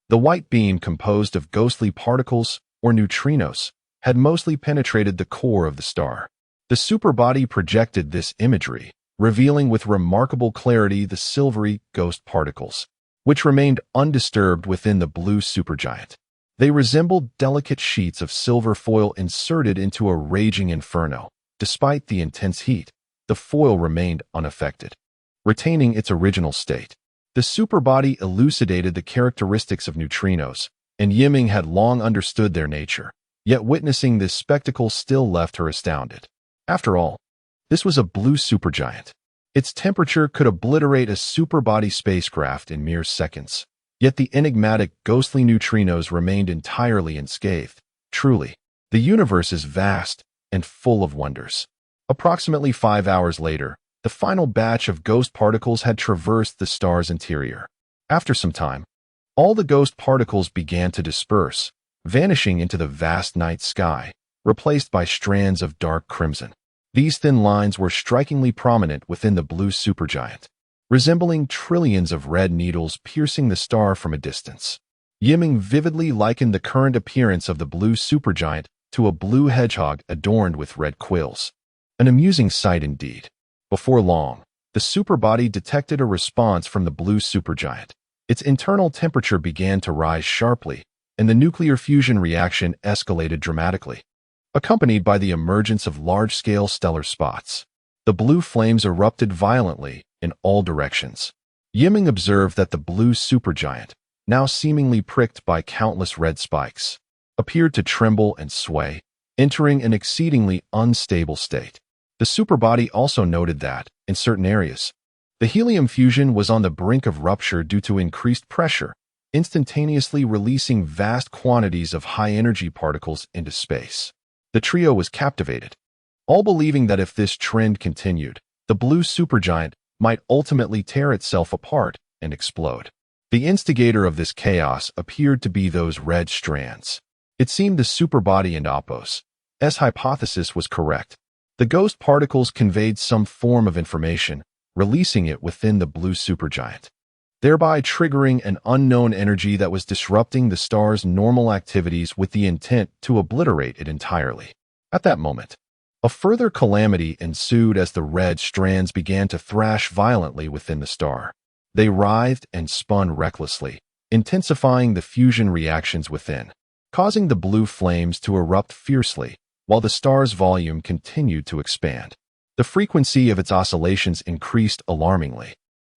The white beam composed of ghostly particles, or neutrinos, had mostly penetrated the core of the star. The superbody projected this imagery, revealing with remarkable clarity the silvery ghost particles, which remained undisturbed within the blue supergiant. They resembled delicate sheets of silver foil inserted into a raging inferno. Despite the intense heat, the foil remained unaffected, retaining its original state. The superbody elucidated the characteristics of neutrinos, and Yiming had long understood their nature, yet witnessing this spectacle still left her astounded. After all, this was a blue supergiant. Its temperature could obliterate a superbody spacecraft in mere seconds. Yet the enigmatic, ghostly neutrinos remained entirely unscathed. Truly, the universe is vast and full of wonders. Approximately 5 hours later, the final batch of ghost particles had traversed the star's interior. After some time, All the ghost particles began to disperse, vanishing into the vast night sky, replaced by strands of dark crimson. These thin lines were strikingly prominent within the blue supergiant, resembling trillions of red needles piercing the star from a distance. Yiming vividly likened the current appearance of the blue supergiant to a blue hedgehog adorned with red quills. An amusing sight indeed. Before long, the superbody detected a response from the blue supergiant. Its internal temperature began to rise sharply, and the nuclear fusion reaction escalated dramatically, accompanied by the emergence of large-scale stellar spots. The blue flames erupted violently in all directions. Yiming observed that the blue supergiant, now seemingly pricked by countless red spikes, appeared to tremble and sway, entering an exceedingly unstable state. The superbody also noted that, in certain areas, the helium fusion was on the brink of rupture due to increased pressure, instantaneously releasing vast quantities of high-energy particles into space. The trio was captivated, all believing that if this trend continued, the blue supergiant might ultimately tear itself apart and explode. The instigator of this chaos appeared to be those red strands. It seemed the superbody and Oppo's hypothesis was correct. The ghost particles conveyed some form of information, releasing it within the blue supergiant, thereby triggering an unknown energy that was disrupting the star's normal activities with the intent to obliterate it entirely. At that moment, a further calamity ensued as the red strands began to thrash violently within the star. They writhed and spun recklessly, intensifying the fusion reactions within, causing the blue flames to erupt fiercely, while the star's volume continued to expand. The frequency of its oscillations increased alarmingly.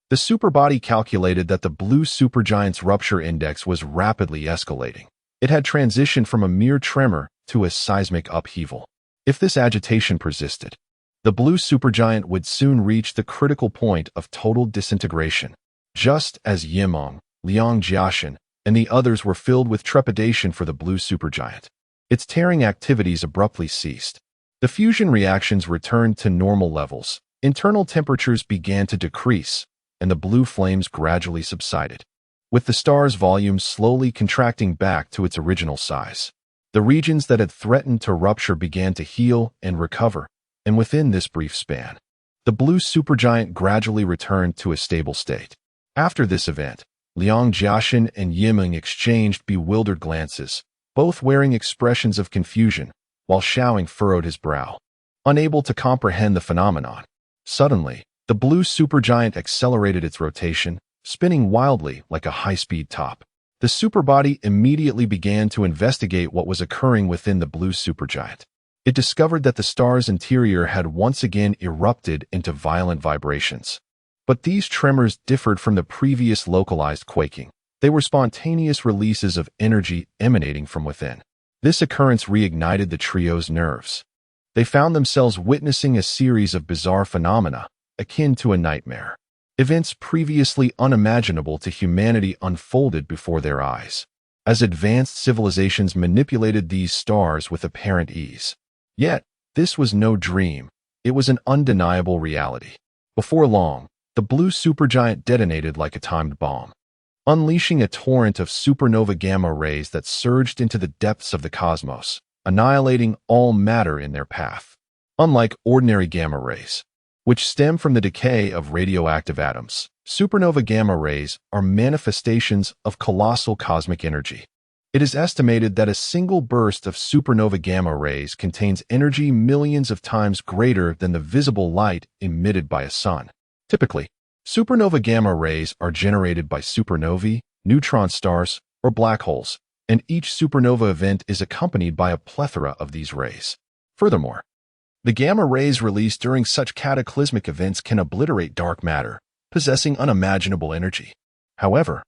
The superbody calculated that the blue supergiant's rupture index was rapidly escalating. It had transitioned from a mere tremor to a seismic upheaval. If this agitation persisted, the blue supergiant would soon reach the critical point of total disintegration. Just as Yimeng, Liang Jiaxin, and the others were filled with trepidation for the blue supergiant, its tearing activities abruptly ceased. The fusion reactions returned to normal levels. Internal temperatures began to decrease, and the blue flames gradually subsided, with the star's volume slowly contracting back to its original size. The regions that had threatened to rupture began to heal and recover, and within this brief span, the blue supergiant gradually returned to a stable state. After this event, Liang Jiaxin and Yimeng exchanged bewildered glances, both wearing expressions of confusion, while Xiaoing furrowed his brow, unable to comprehend the phenomenon. Suddenly, the blue supergiant accelerated its rotation, spinning wildly like a high-speed top. The superbody immediately began to investigate what was occurring within the blue supergiant. It discovered that the star's interior had once again erupted into violent vibrations. But these tremors differed from the previous localized quaking. They were spontaneous releases of energy emanating from within. This occurrence reignited the trio's nerves. They found themselves witnessing a series of bizarre phenomena, akin to a nightmare. Events previously unimaginable to humanity unfolded before their eyes, as advanced civilizations manipulated these stars with apparent ease. Yet, this was no dream. It was an undeniable reality. Before long, the blue supergiant detonated like a timed bomb, unleashing a torrent of supernova gamma rays that surged into the depths of the cosmos, annihilating all matter in their path. Unlike ordinary gamma rays, which stem from the decay of radioactive atoms, supernova gamma rays are manifestations of colossal cosmic energy. It is estimated that a single burst of supernova gamma rays contains energy millions of times greater than the visible light emitted by a sun. Typically, supernova gamma rays are generated by supernovae, neutron stars, or black holes, and each supernova event is accompanied by a plethora of these rays. Furthermore, the gamma rays released during such cataclysmic events can obliterate dark matter, possessing unimaginable energy. However,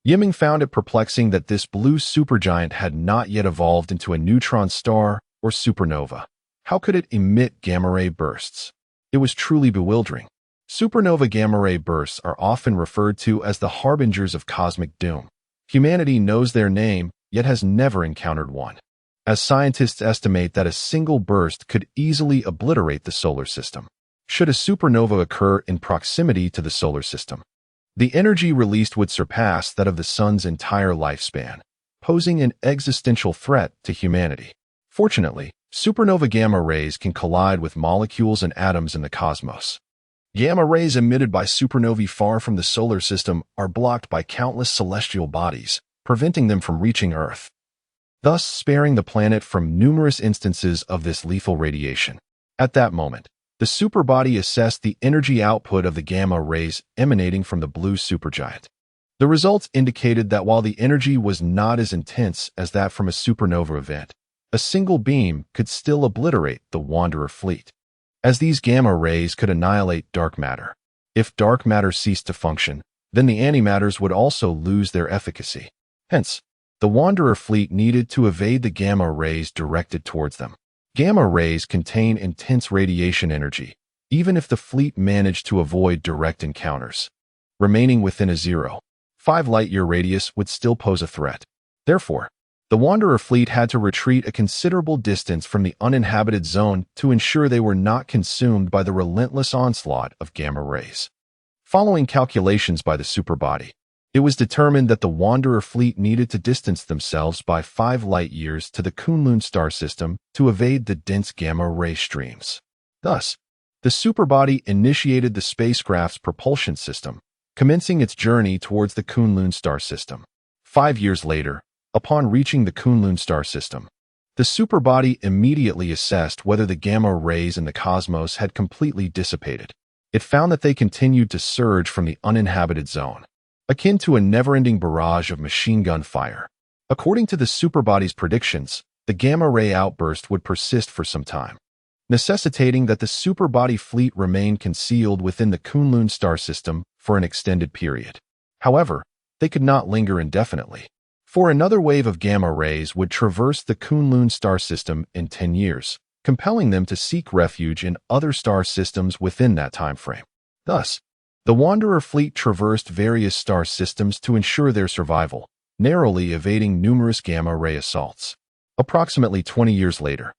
Yimeng found it perplexing that this blue supergiant had not yet evolved into a neutron star or supernova. How could it emit gamma ray bursts? It was truly bewildering. Supernova gamma ray bursts are often referred to as the harbingers of cosmic doom. Humanity knows their name, yet has never encountered one, as scientists estimate that a single burst could easily obliterate the solar system. Should a supernova occur in proximity to the solar system, The energy released would surpass that of the sun's entire lifespan, posing an existential threat to humanity. Fortunately, supernova gamma rays can collide with molecules and atoms in the cosmos. Gamma rays emitted by supernovae far from the solar system are blocked by countless celestial bodies, preventing them from reaching Earth, thus sparing the planet from numerous instances of this lethal radiation. At that moment, the superbody assessed the energy output of the gamma rays emanating from the blue supergiant. The results indicated that while the energy was not as intense as that from a supernova event, a single beam could still obliterate the Wanderer fleet, as these gamma rays could annihilate dark matter. If dark matter ceased to function, then the antimatters would also lose their efficacy. Hence, the Wanderer fleet needed to evade the gamma rays directed towards them. Gamma rays contain intense radiation energy, even if the fleet managed to avoid direct encounters. Remaining within a 0.5 light-year radius would still pose a threat. Therefore, the Wanderer fleet had to retreat a considerable distance from the uninhabited zone to ensure they were not consumed by the relentless onslaught of gamma rays. Following calculations by the superbody, it was determined that the Wanderer fleet needed to distance themselves by 5 light-years to the Kunlun star system to evade the dense gamma ray streams. Thus, the superbody initiated the spacecraft's propulsion system, commencing its journey towards the Kunlun star system. 5 years later, upon reaching the Kunlun star system, the superbody immediately assessed whether the gamma rays in the cosmos had completely dissipated. It found that they continued to surge from the uninhabited zone, akin to a never-ending barrage of machine gun fire. According to the superbody's predictions, the gamma ray outburst would persist for some time, necessitating that the superbody fleet remain concealed within the Kunlun star system for an extended period. However, they could not linger indefinitely, for another wave of gamma rays would traverse the Kunlun star system in 10 years, compelling them to seek refuge in other star systems within that time frame. Thus, the Wanderer fleet traversed various star systems to ensure their survival, narrowly evading numerous gamma ray assaults. Approximately 20 years later,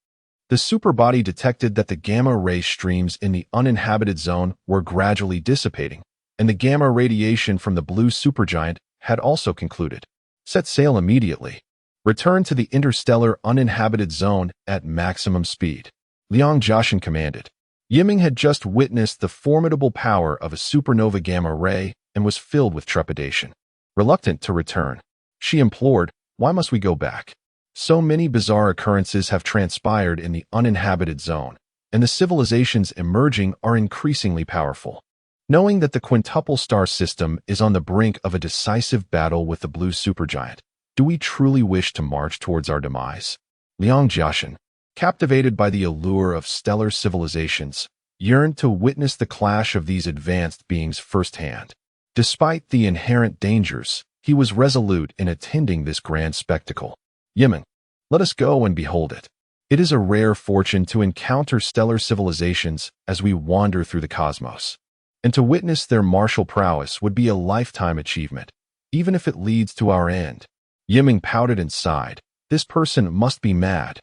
the superbody detected that the gamma ray streams in the uninhabited zone were gradually dissipating, and the gamma radiation from the blue supergiant had also concluded. Set sail immediately. Return to the interstellar uninhabited zone at maximum speed, Liang Jiaxin commanded. Yiming had just witnessed the formidable power of a supernova gamma ray and was filled with trepidation. Reluctant to return, she implored, "Why must we go back? So many bizarre occurrences have transpired in the uninhabited zone, and the civilizations emerging are increasingly powerful. Knowing that the quintuple star system is on the brink of a decisive battle with the blue supergiant, do we truly wish to march towards our demise?" Liang Jiaxin, captivated by the allure of stellar civilizations, yearned to witness the clash of these advanced beings firsthand. Despite the inherent dangers, he was resolute in attending this grand spectacle. "Yiming, let us go and behold it. It is a rare fortune to encounter stellar civilizations as we wander through the cosmos, and to witness their martial prowess would be a lifetime achievement, even if it leads to our end." Yiming pouted and sighed. This person must be mad.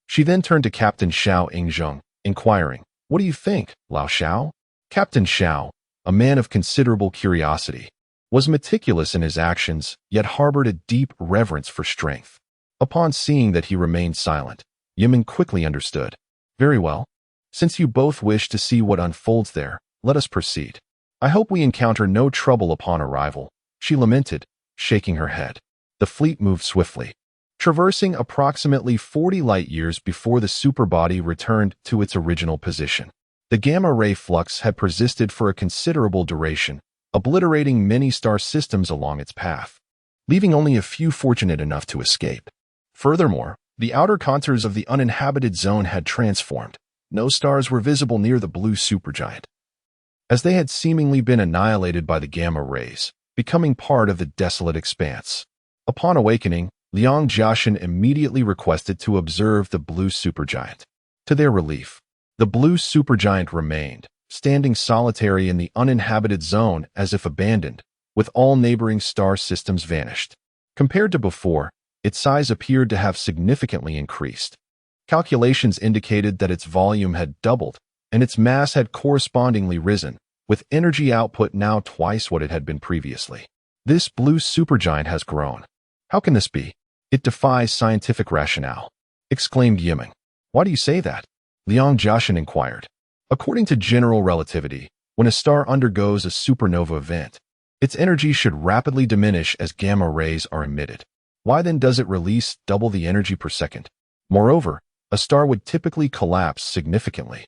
She then turned to Captain Xiao Ingzheng, inquiring, "What do you think, Lao Xiao?" Captain Xiao, a man of considerable curiosity, was meticulous in his actions, yet harbored a deep reverence for strength. Upon seeing that he remained silent, Yiming quickly understood. "Very well. Since you both wish to see what unfolds there, let us proceed. I hope we encounter no trouble upon arrival," she lamented, shaking her head. The fleet moved swiftly, traversing approximately 40 light-years before the superbody returned to its original position. The gamma-ray flux had persisted for a considerable duration, obliterating many star systems along its path, leaving only a few fortunate enough to escape. Furthermore, the outer contours of the uninhabited zone had transformed. No stars were visible near the blue supergiant, as they had seemingly been annihilated by the gamma rays, becoming part of the desolate expanse. Upon awakening, Liang Jiaxin immediately requested to observe the blue supergiant. To their relief, the blue supergiant remained, standing solitary in the uninhabited zone as if abandoned, with all neighboring star systems vanished. Compared to before, its size appeared to have significantly increased. Calculations indicated that its volume had doubled, and its mass had correspondingly risen, with energy output now twice what it had been previously. This blue supergiant has grown. How can this be? It defies scientific rationale, exclaimed Yiming. Why do you say that? Liang Jiaxin inquired. According to general relativity, when a star undergoes a supernova event, its energy should rapidly diminish as gamma rays are emitted. Why then does it release double the energy per second? Moreover, a star would typically collapse significantly.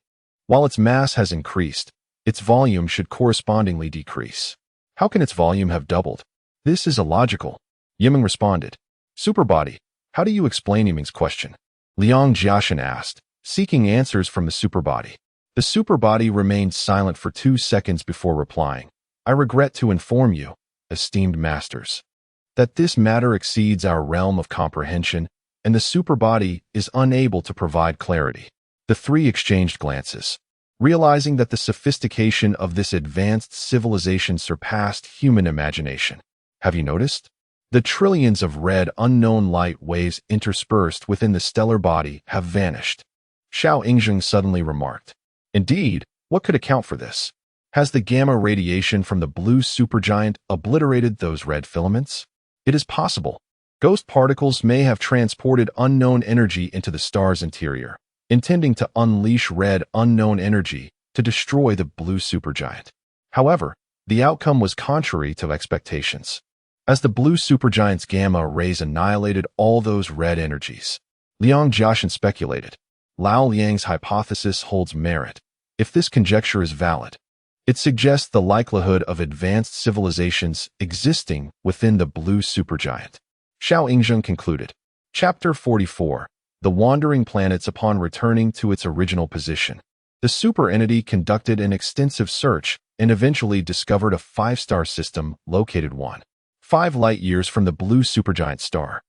While its mass has increased, its volume should correspondingly decrease. How can its volume have doubled? This is illogical. Yiming responded. Superbody, how do you explain Yiming's question? Liang Jiaxin asked, seeking answers from the superbody. The superbody remained silent for 2 seconds before replying. I regret to inform you, esteemed masters, that this matter exceeds our realm of comprehension, and the superbody is unable to provide clarity. The three exchanged glances, realizing that the sophistication of this advanced civilization surpassed human imagination. Have you noticed? The trillions of red unknown light waves interspersed within the stellar body have vanished. Xiao Yingzheng suddenly remarked. Indeed, what could account for this? Has the gamma radiation from the blue supergiant obliterated those red filaments? It is possible. Ghost particles may have transported unknown energy into the star's interior, intending to unleash red unknown energy to destroy the blue supergiant. However, the outcome was contrary to expectations. As the blue supergiant's gamma rays annihilated all those red energies, Liang Jiaxin speculated. Lao Liang's hypothesis holds merit. If this conjecture is valid, it suggests the likelihood of advanced civilizations existing within the blue supergiant. Xiao Yingzheng concluded. Chapter 44. The Wandering Planets. Upon returning to its original position, the superentity conducted an extensive search and eventually discovered a 5-star system located 1.5 light-years from the blue supergiant star.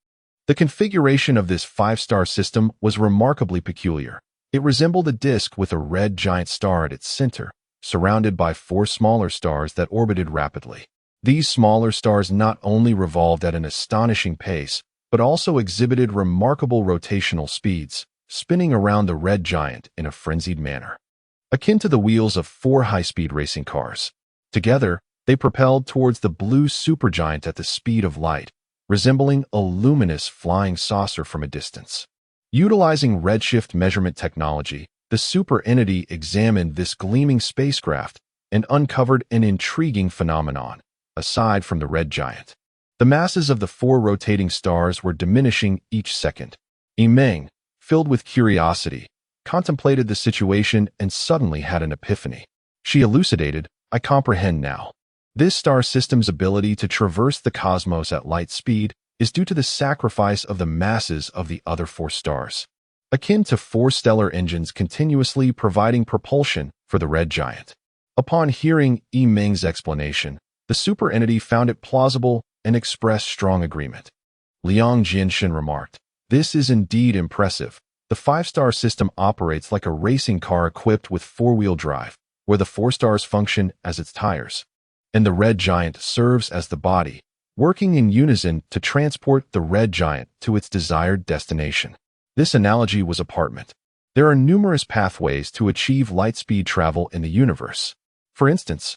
The configuration of this 5-star system was remarkably peculiar. It resembled a disk with a red giant star at its center, surrounded by 4 smaller stars that orbited rapidly. These smaller stars not only revolved at an astonishing pace, but also exhibited remarkable rotational speeds, spinning around the red giant in a frenzied manner, akin to the wheels of 4 high-speed racing cars. Together, they propelled towards the blue supergiant at the speed of light, resembling a luminous flying saucer from a distance. Utilizing redshift measurement technology, the superentity examined this gleaming spacecraft and uncovered an intriguing phenomenon. Aside from the red giant, the masses of the 4 rotating stars were diminishing each second. Yiming, filled with curiosity, contemplated the situation and suddenly had an epiphany. She elucidated, I comprehend now. This star system's ability to traverse the cosmos at light speed is due to the sacrifice of the masses of the other 4 stars, akin to 4 stellar engines continuously providing propulsion for the red giant. Upon hearing Yiming's explanation, the superentity found it plausible and expressed strong agreement. Liang Jiaxin remarked, this is indeed impressive. The 5-star system operates like a racing car equipped with 4-wheel drive, where the 4 stars function as its tires, and the red giant serves as the body, working in unison to transport the red giant to its desired destination. This analogy was apartment. There are numerous pathways to achieve light-speed travel in the universe. For instance,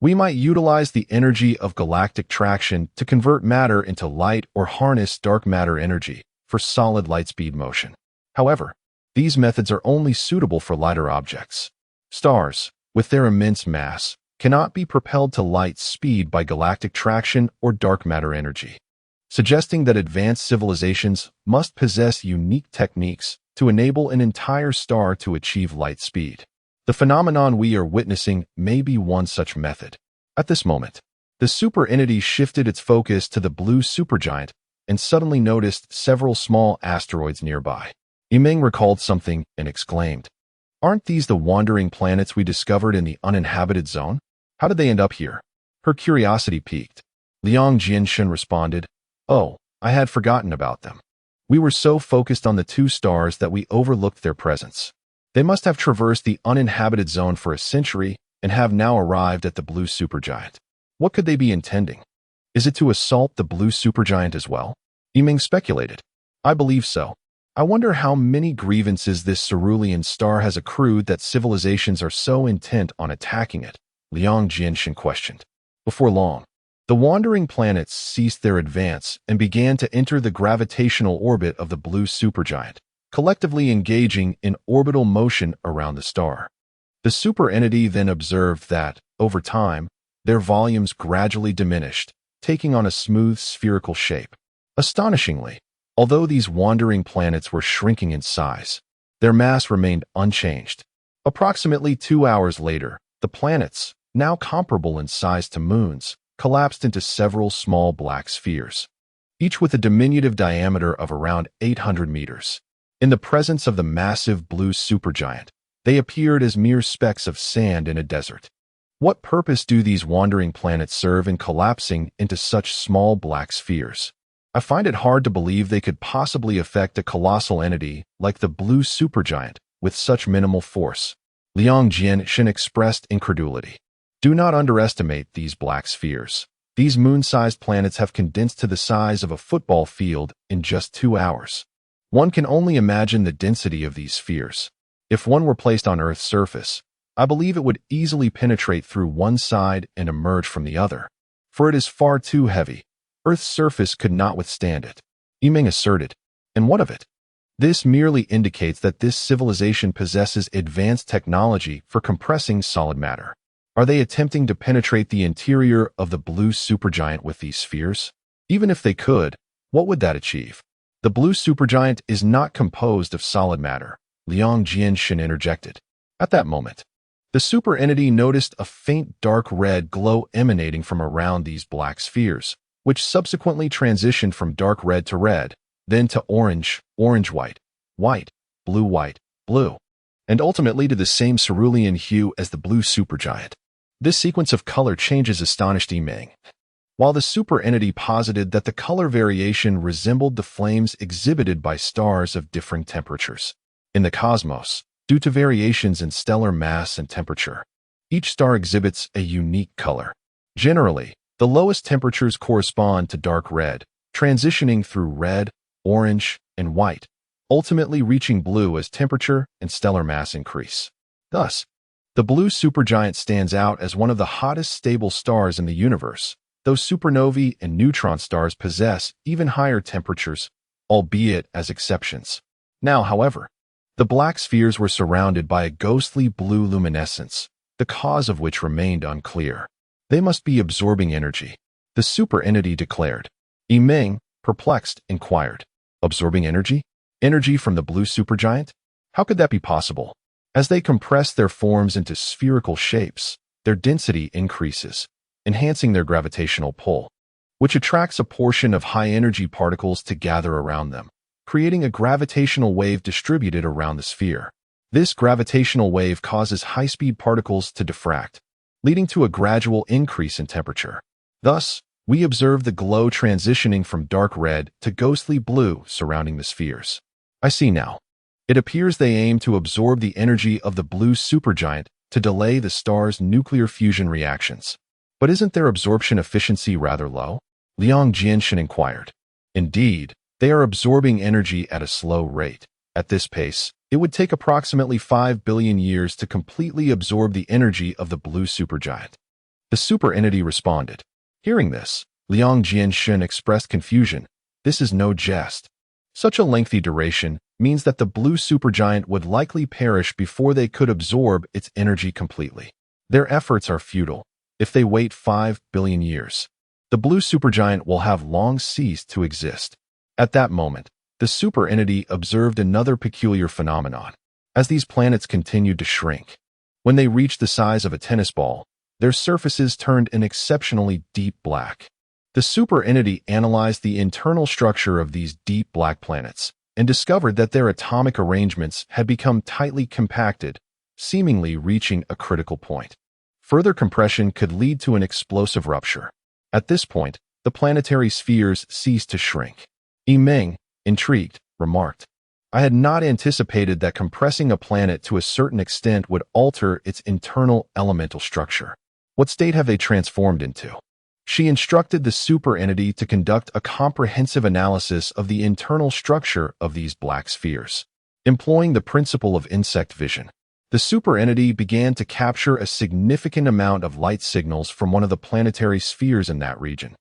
we might utilize the energy of galactic traction to convert matter into light or harness dark matter energy for solid light-speed motion. However, these methods are only suitable for lighter objects. Stars, with their immense mass, cannot be propelled to light speed by galactic traction or dark matter energy, suggesting that advanced civilizations must possess unique techniques to enable an entire star to achieve light speed. The phenomenon we are witnessing may be one such method. At this moment, the superentity shifted its focus to the blue supergiant and suddenly noticed several small asteroids nearby. Yiming recalled something and exclaimed, aren't these the wandering planets we discovered in the uninhabited zone? How did they end up here? Her curiosity piqued. Liang Jiaxin responded, oh, I had forgotten about them. We were so focused on the 2 stars that we overlooked their presence. They must have traversed the uninhabited zone for a century and have now arrived at the blue supergiant. What could they be intending? Is it to assault the blue supergiant as well? Yiming speculated. I believe so. I wonder how many grievances this cerulean star has accrued that civilizations are so intent on attacking it. Liang Jinshin questioned. Before long, the wandering planets ceased their advance and began to enter the gravitational orbit of the blue supergiant, collectively engaging in orbital motion around the star. The superentity then observed that, over time, their volumes gradually diminished, taking on a smooth spherical shape. Astonishingly, although these wandering planets were shrinking in size, their mass remained unchanged. Approximately 2 hours later, the planets, now comparable in size to moons, collapsed into several small black spheres, each with a diminutive diameter of around 800 meters. In the presence of the massive blue supergiant, they appeared as mere specks of sand in a desert. What purpose do these wandering planets serve in collapsing into such small black spheres? I find it hard to believe they could possibly affect a colossal entity like the blue supergiant with such minimal force. Liang Jinshin expressed incredulity. Do not underestimate these black spheres. These moon-sized planets have condensed to the size of a football field in just 2 hours. One can only imagine the density of these spheres. If one were placed on Earth's surface, I believe it would easily penetrate through one side and emerge from the other, for it is far too heavy. Earth's surface could not withstand it, Yiming asserted. And what of it? This merely indicates that this civilization possesses advanced technology for compressing solid matter. Are they attempting to penetrate the interior of the blue supergiant with these spheres? Even if they could, what would that achieve? The blue supergiant is not composed of solid matter, Liang Jinshin interjected. At that moment, the superentity noticed a faint dark red glow emanating from around these black spheres, which subsequently transitioned from dark red to red, then to orange, orange-white, white, blue-white, blue, and ultimately to the same cerulean hue as the blue supergiant. This sequence of color changes astonished Yiming, while the superentity posited that the color variation resembled the flames exhibited by stars of differing temperatures. In the cosmos, due to variations in stellar mass and temperature, each star exhibits a unique color. Generally, the lowest temperatures correspond to dark red, transitioning through red, orange, and white, ultimately reaching blue as temperature and stellar mass increase. Thus, the blue supergiant stands out as one of the hottest stable stars in the universe, though supernovae and neutron stars possess even higher temperatures, albeit as exceptions. Now, however, the black spheres were surrounded by a ghostly blue luminescence, the cause of which remained unclear. They must be absorbing energy, the superentity declared. Yiming, perplexed, inquired. Absorbing energy? Energy from the blue supergiant? How could that be possible? As they compress their forms into spherical shapes, their density increases, enhancing their gravitational pull, which attracts a portion of high-energy particles to gather around them, creating a gravitational wave distributed around the sphere. This gravitational wave causes high-speed particles to diffract, leading to a gradual increase in temperature. Thus, we observe the glow transitioning from dark red to ghostly blue surrounding the spheres. I see now. It appears they aim to absorb the energy of the blue supergiant to delay the star's nuclear fusion reactions. But isn't their absorption efficiency rather low? Liang Jinshin inquired. Indeed, they are absorbing energy at a slow rate. At this pace, it would take approximately 5 billion years to completely absorb the energy of the blue supergiant. The superentity responded. Hearing this, Liang Jinshin expressed confusion. This is no jest. Such a lengthy duration means that the blue supergiant would likely perish before they could absorb its energy completely. Their efforts are futile. If they wait 5 billion years, the blue supergiant will have long ceased to exist. At that moment, the superentity observed another peculiar phenomenon. As these planets continued to shrink, when they reached the size of a tennis ball, their surfaces turned an exceptionally deep black. The superentity analyzed the internal structure of these deep black planets and discovered that their atomic arrangements had become tightly compacted, seemingly reaching a critical point. Further compression could lead to an explosive rupture. At this point, the planetary spheres ceased to shrink. Yiming, intrigued, remarked, I had not anticipated that compressing a planet to a certain extent would alter its internal elemental structure. What state have they transformed into? She instructed the superentity to conduct a comprehensive analysis of the internal structure of these black spheres, employing the principle of insect vision. The superentity began to capture a significant amount of light signals from one of the planetary spheres in that region,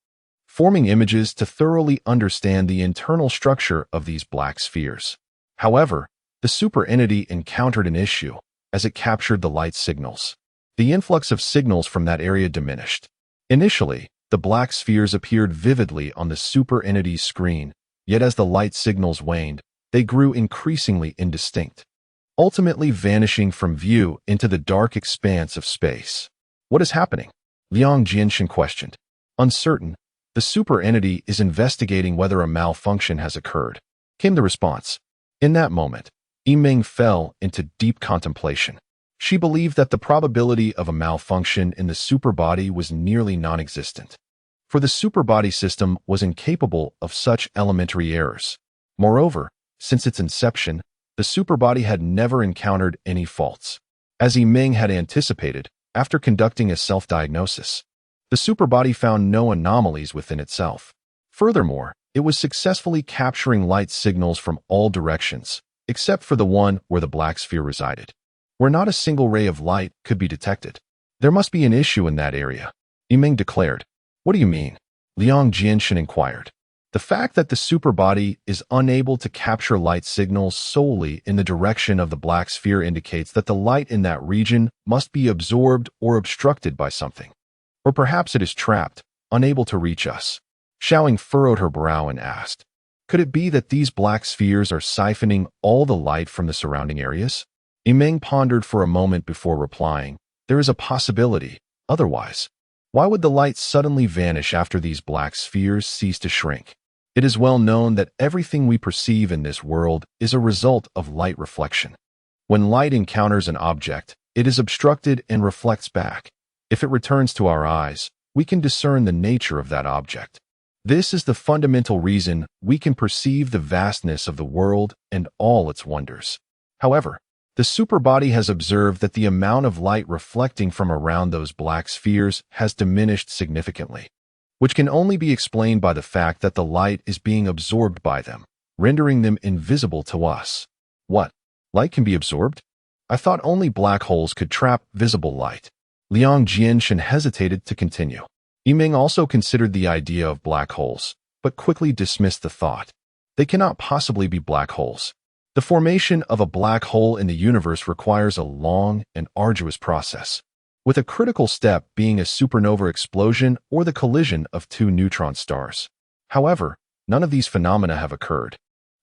forming images to thoroughly understand the internal structure of these black spheres. However, the superentity encountered an issue as it captured the light signals. The influx of signals from that area diminished. Initially, the black spheres appeared vividly on the superentity's screen, yet as the light signals waned, they grew increasingly indistinct, ultimately vanishing from view into the dark expanse of space. What is happening? Liang Jianshan questioned. Uncertain, the superentity is investigating whether a malfunction has occurred, came the response. In that moment, Yimeng fell into deep contemplation. She believed that the probability of a malfunction in the superbody was nearly non-existent, for the superbody system was incapable of such elementary errors. Moreover, since its inception, the superbody had never encountered any faults. As Yimeng had anticipated, after conducting a self-diagnosis, the superbody found no anomalies within itself. Furthermore, it was successfully capturing light signals from all directions, except for the one where the black sphere resided, where not a single ray of light could be detected. There must be an issue in that area, Yimeng declared. What do you mean? Liang Jianshan inquired. The fact that the superbody is unable to capture light signals solely in the direction of the black sphere indicates that the light in that region must be absorbed or obstructed by something. Or perhaps it is trapped, unable to reach us. Xiaoying furrowed her brow and asked, could it be that these black spheres are siphoning all the light from the surrounding areas? Yimeng pondered for a moment before replying, there is a possibility. Otherwise, why would the light suddenly vanish after these black spheres cease to shrink? It is well known that everything we perceive in this world is a result of light reflection. When light encounters an object, it is obstructed and reflects back. If it returns to our eyes, we can discern the nature of that object. This is the fundamental reason we can perceive the vastness of the world and all its wonders. However, the superbody has observed that the amount of light reflecting from around those black spheres has diminished significantly, which can only be explained by the fact that the light is being absorbed by them, rendering them invisible to us. What? Light can be absorbed? I thought only black holes could trap visible light. Liang Jianshan hesitated to continue. Yimeng also considered the idea of black holes, but quickly dismissed the thought. They cannot possibly be black holes. The formation of a black hole in the universe requires a long and arduous process, with a critical step being a supernova explosion or the collision of two neutron stars. However, none of these phenomena have occurred,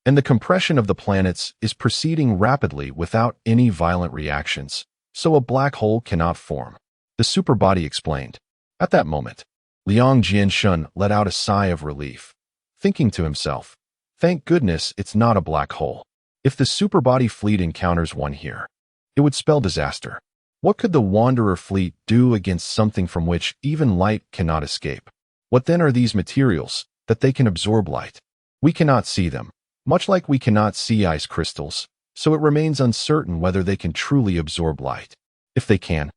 and the compression of the planets is proceeding rapidly without any violent reactions, so a black hole cannot form. The superbody explained. At that moment, Liang Jianshan let out a sigh of relief, thinking to himself, thank goodness it's not a black hole. If the superbody fleet encounters one here, it would spell disaster. What could the Wanderer fleet do against something from which even light cannot escape? What then are these materials that they can absorb light? We cannot see them, much like we cannot see ice crystals, so it remains uncertain whether they can truly absorb light. If they can,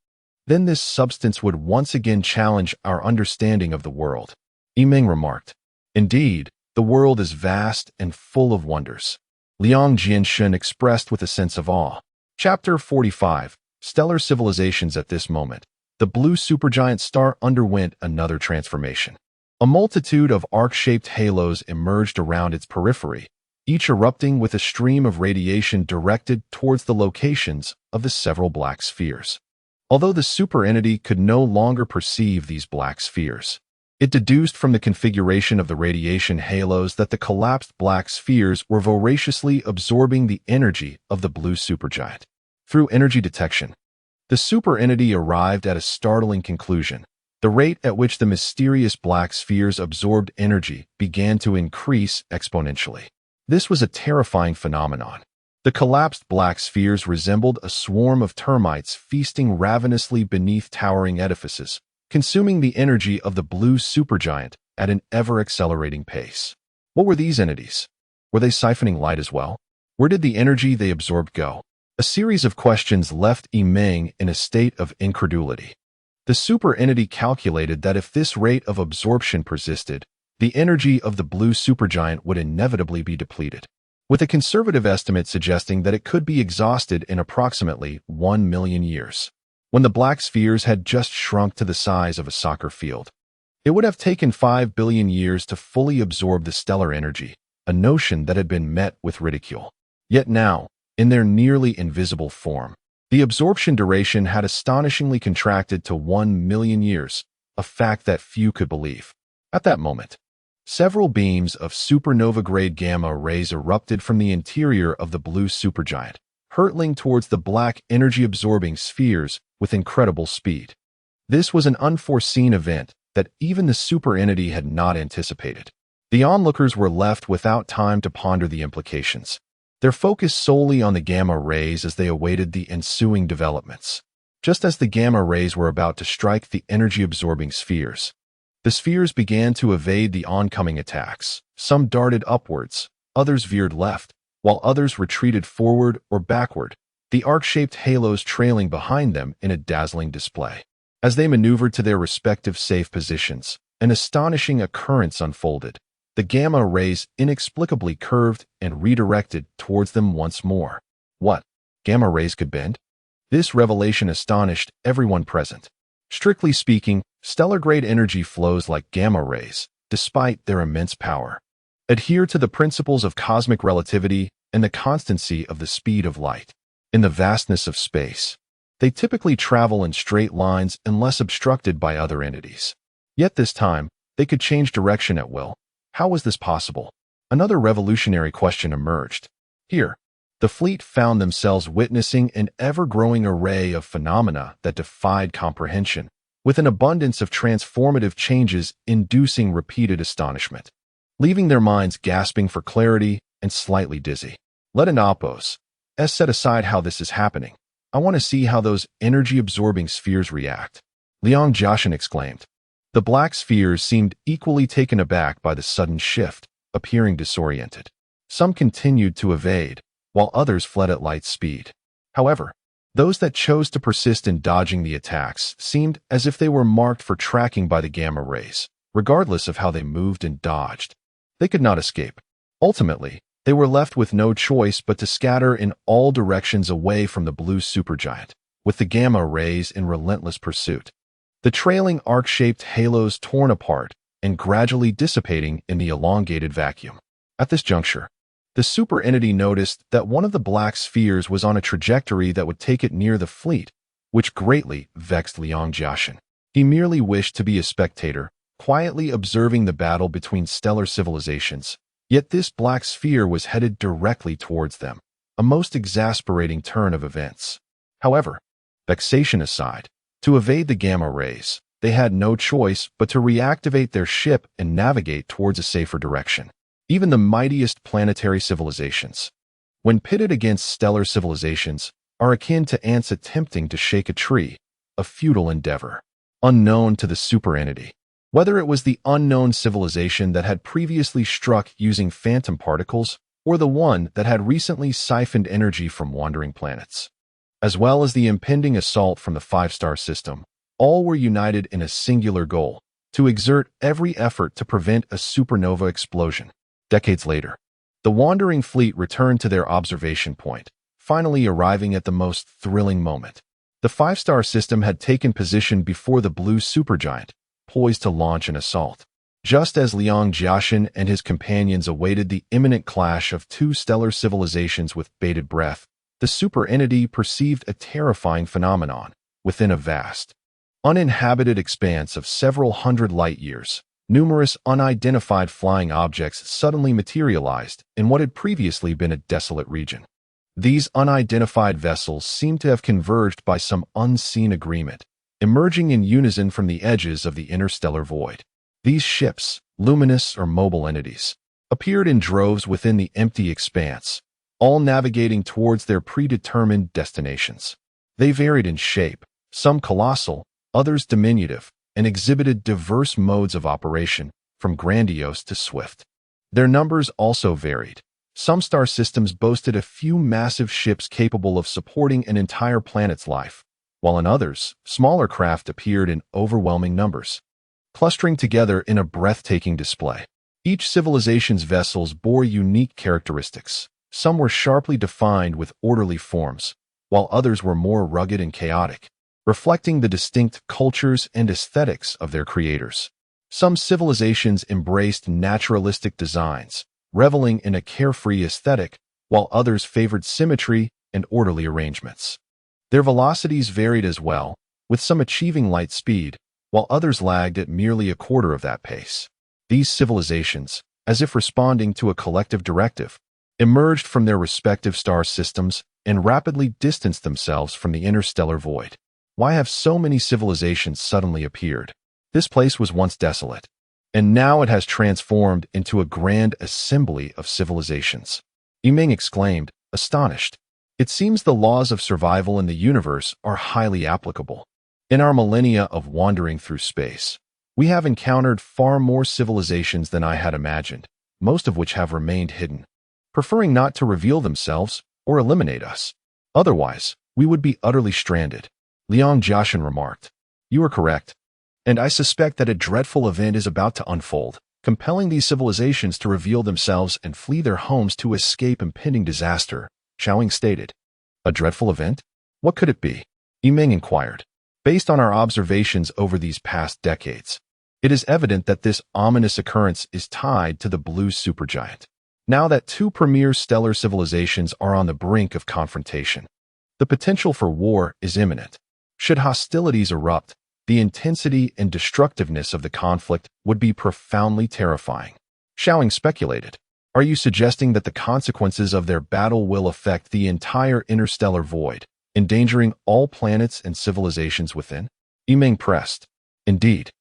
then this substance would once again challenge our understanding of the world. Yimeng remarked. Indeed, the world is vast and full of wonders. Liang Jianshan expressed with a sense of awe. Chapter 45. Stellar Civilizations. At this moment, the blue supergiant star underwent another transformation. A multitude of arc-shaped halos emerged around its periphery, each erupting with a stream of radiation directed towards the locations of the several black spheres. Although the superentity could no longer perceive these black spheres, it deduced from the configuration of the radiation halos that the collapsed black spheres were voraciously absorbing the energy of the blue supergiant. Through energy detection, the superentity arrived at a startling conclusion. The rate at which the mysterious black spheres absorbed energy began to increase exponentially. This was a terrifying phenomenon. The collapsed black spheres resembled a swarm of termites feasting ravenously beneath towering edifices, consuming the energy of the blue supergiant at an ever-accelerating pace. What were these entities? Were they siphoning light as well? Where did the energy they absorbed go? A series of questions left Yimeng in a state of incredulity. The superentity calculated that if this rate of absorption persisted, the energy of the blue supergiant would inevitably be depleted. with a conservative estimate suggesting that it could be exhausted in approximately 1 million years. When the black spheres had just shrunk to the size of a soccer field, it would have taken 5 billion years to fully absorb the stellar energy, a notion that had been met with ridicule. Yet now, in their nearly invisible form, the absorption duration had astonishingly contracted to 1 million years, a fact that few could believe. At that moment, several beams of supernova-grade gamma rays erupted from the interior of the blue supergiant, hurtling towards the black energy-absorbing spheres with incredible speed. This was an unforeseen event that even the superentity had not anticipated. The onlookers were left without time to ponder the implications, their focus solely on the gamma rays as they awaited the ensuing developments. Just as the gamma rays were about to strike the energy-absorbing spheres, the spheres began to evade the oncoming attacks. Some darted upwards, others veered left, while others retreated forward or backward, the arc-shaped halos trailing behind them in a dazzling display. As they maneuvered to their respective safe positions, an astonishing occurrence unfolded. The gamma rays inexplicably curved and redirected towards them once more. What? Gamma rays could bend? This revelation astonished everyone present. Strictly speaking, stellar-grade energy flows like gamma rays, despite their immense power, adhere to the principles of cosmic relativity and the constancy of the speed of light. In the vastness of space, they typically travel in straight lines unless obstructed by other entities. Yet this time, they could change direction at will. How was this possible? Another revolutionary question emerged. Here, the fleet found themselves witnessing an ever-growing array of phenomena that defied comprehension, with an abundance of transformative changes inducing repeated astonishment, leaving their minds gasping for clarity and slightly dizzy. Let an Opos set aside how this is happening. I want to see how those energy-absorbing spheres react, Liang Jiaxin exclaimed. The black spheres seemed equally taken aback by the sudden shift, appearing disoriented. Some continued to evade, while others fled at light speed. However, those that chose to persist in dodging the attacks seemed as if they were marked for tracking by the gamma rays, regardless of how they moved and dodged. They could not escape. Ultimately, they were left with no choice but to scatter in all directions away from the blue supergiant, with the gamma rays in relentless pursuit. The trailing arc-shaped halos torn apart and gradually dissipating in the elongated vacuum. At this juncture, the superentity noticed that one of the black spheres was on a trajectory that would take it near the fleet, which greatly vexed Liang Jiaxin. He merely wished to be a spectator, quietly observing the battle between stellar civilizations. Yet this black sphere was headed directly towards them, a most exasperating turn of events. However, vexation aside, to evade the gamma rays, they had no choice but to reactivate their ship and navigate towards a safer direction. Even the mightiest planetary civilizations, when pitted against stellar civilizations, are akin to ants attempting to shake a tree, a futile endeavor, unknown to the superentity. Whether it was the unknown civilization that had previously struck using phantom particles, or the one that had recently siphoned energy from wandering planets, as well as the impending assault from the five-star system, all were united in a singular goal: to exert every effort to prevent a supernova explosion. Decades later, the wandering fleet returned to their observation point, finally arriving at the most thrilling moment. The five-star system had taken position before the blue supergiant, poised to launch an assault. Just as Liang Jiaxin and his companions awaited the imminent clash of two stellar civilizations with bated breath, the superentity perceived a terrifying phenomenon. Within a vast, uninhabited expanse of several hundred light-years, numerous unidentified flying objects suddenly materialized in what had previously been a desolate region. These unidentified vessels seemed to have converged by some unseen agreement, emerging in unison from the edges of the interstellar void. These ships, luminous or mobile entities, appeared in droves within the empty expanse, all navigating towards their predetermined destinations. They varied in shape, some colossal, others diminutive, and exhibited diverse modes of operation, from grandiose to swift. Their numbers also varied. Some star systems boasted a few massive ships capable of supporting an entire planet's life, while in others, smaller craft appeared in overwhelming numbers, clustering together in a breathtaking display. Each civilization's vessels bore unique characteristics, Some were sharply defined with orderly forms, while others were more rugged and chaotic, reflecting the distinct cultures and aesthetics of their creators. Some civilizations embraced naturalistic designs, reveling in a carefree aesthetic, while others favored symmetry and orderly arrangements. Their velocities varied as well, with some achieving light speed, while others lagged at merely a quarter of that pace. These civilizations, as if responding to a collective directive, emerged from their respective star systems and rapidly distanced themselves from the interstellar void. Why have so many civilizations suddenly appeared? This place was once desolate, and now it has transformed into a grand assembly of civilizations. Yiming exclaimed, astonished. It seems the laws of survival in the universe are highly applicable. In our millennia of wandering through space, we have encountered far more civilizations than I had imagined, most of which have remained hidden, preferring not to reveal themselves or eliminate us. Otherwise, we would be utterly stranded. Liang Jiashan remarked. You are correct. And I suspect that a dreadful event is about to unfold, compelling these civilizations to reveal themselves and flee their homes to escape impending disaster, Xiaoying stated. A dreadful event? What could it be? Yiming inquired. Based on our observations over these past decades, it is evident that this ominous occurrence is tied to the blue supergiant. Now that two premier stellar civilizations are on the brink of confrontation, the potential for war is imminent. Should hostilities erupt, the intensity and destructiveness of the conflict would be profoundly terrifying. Xiaoying speculated. Are you suggesting that the consequences of their battle will affect the entire interstellar void, endangering all planets and civilizations within? Yiming pressed. Indeed.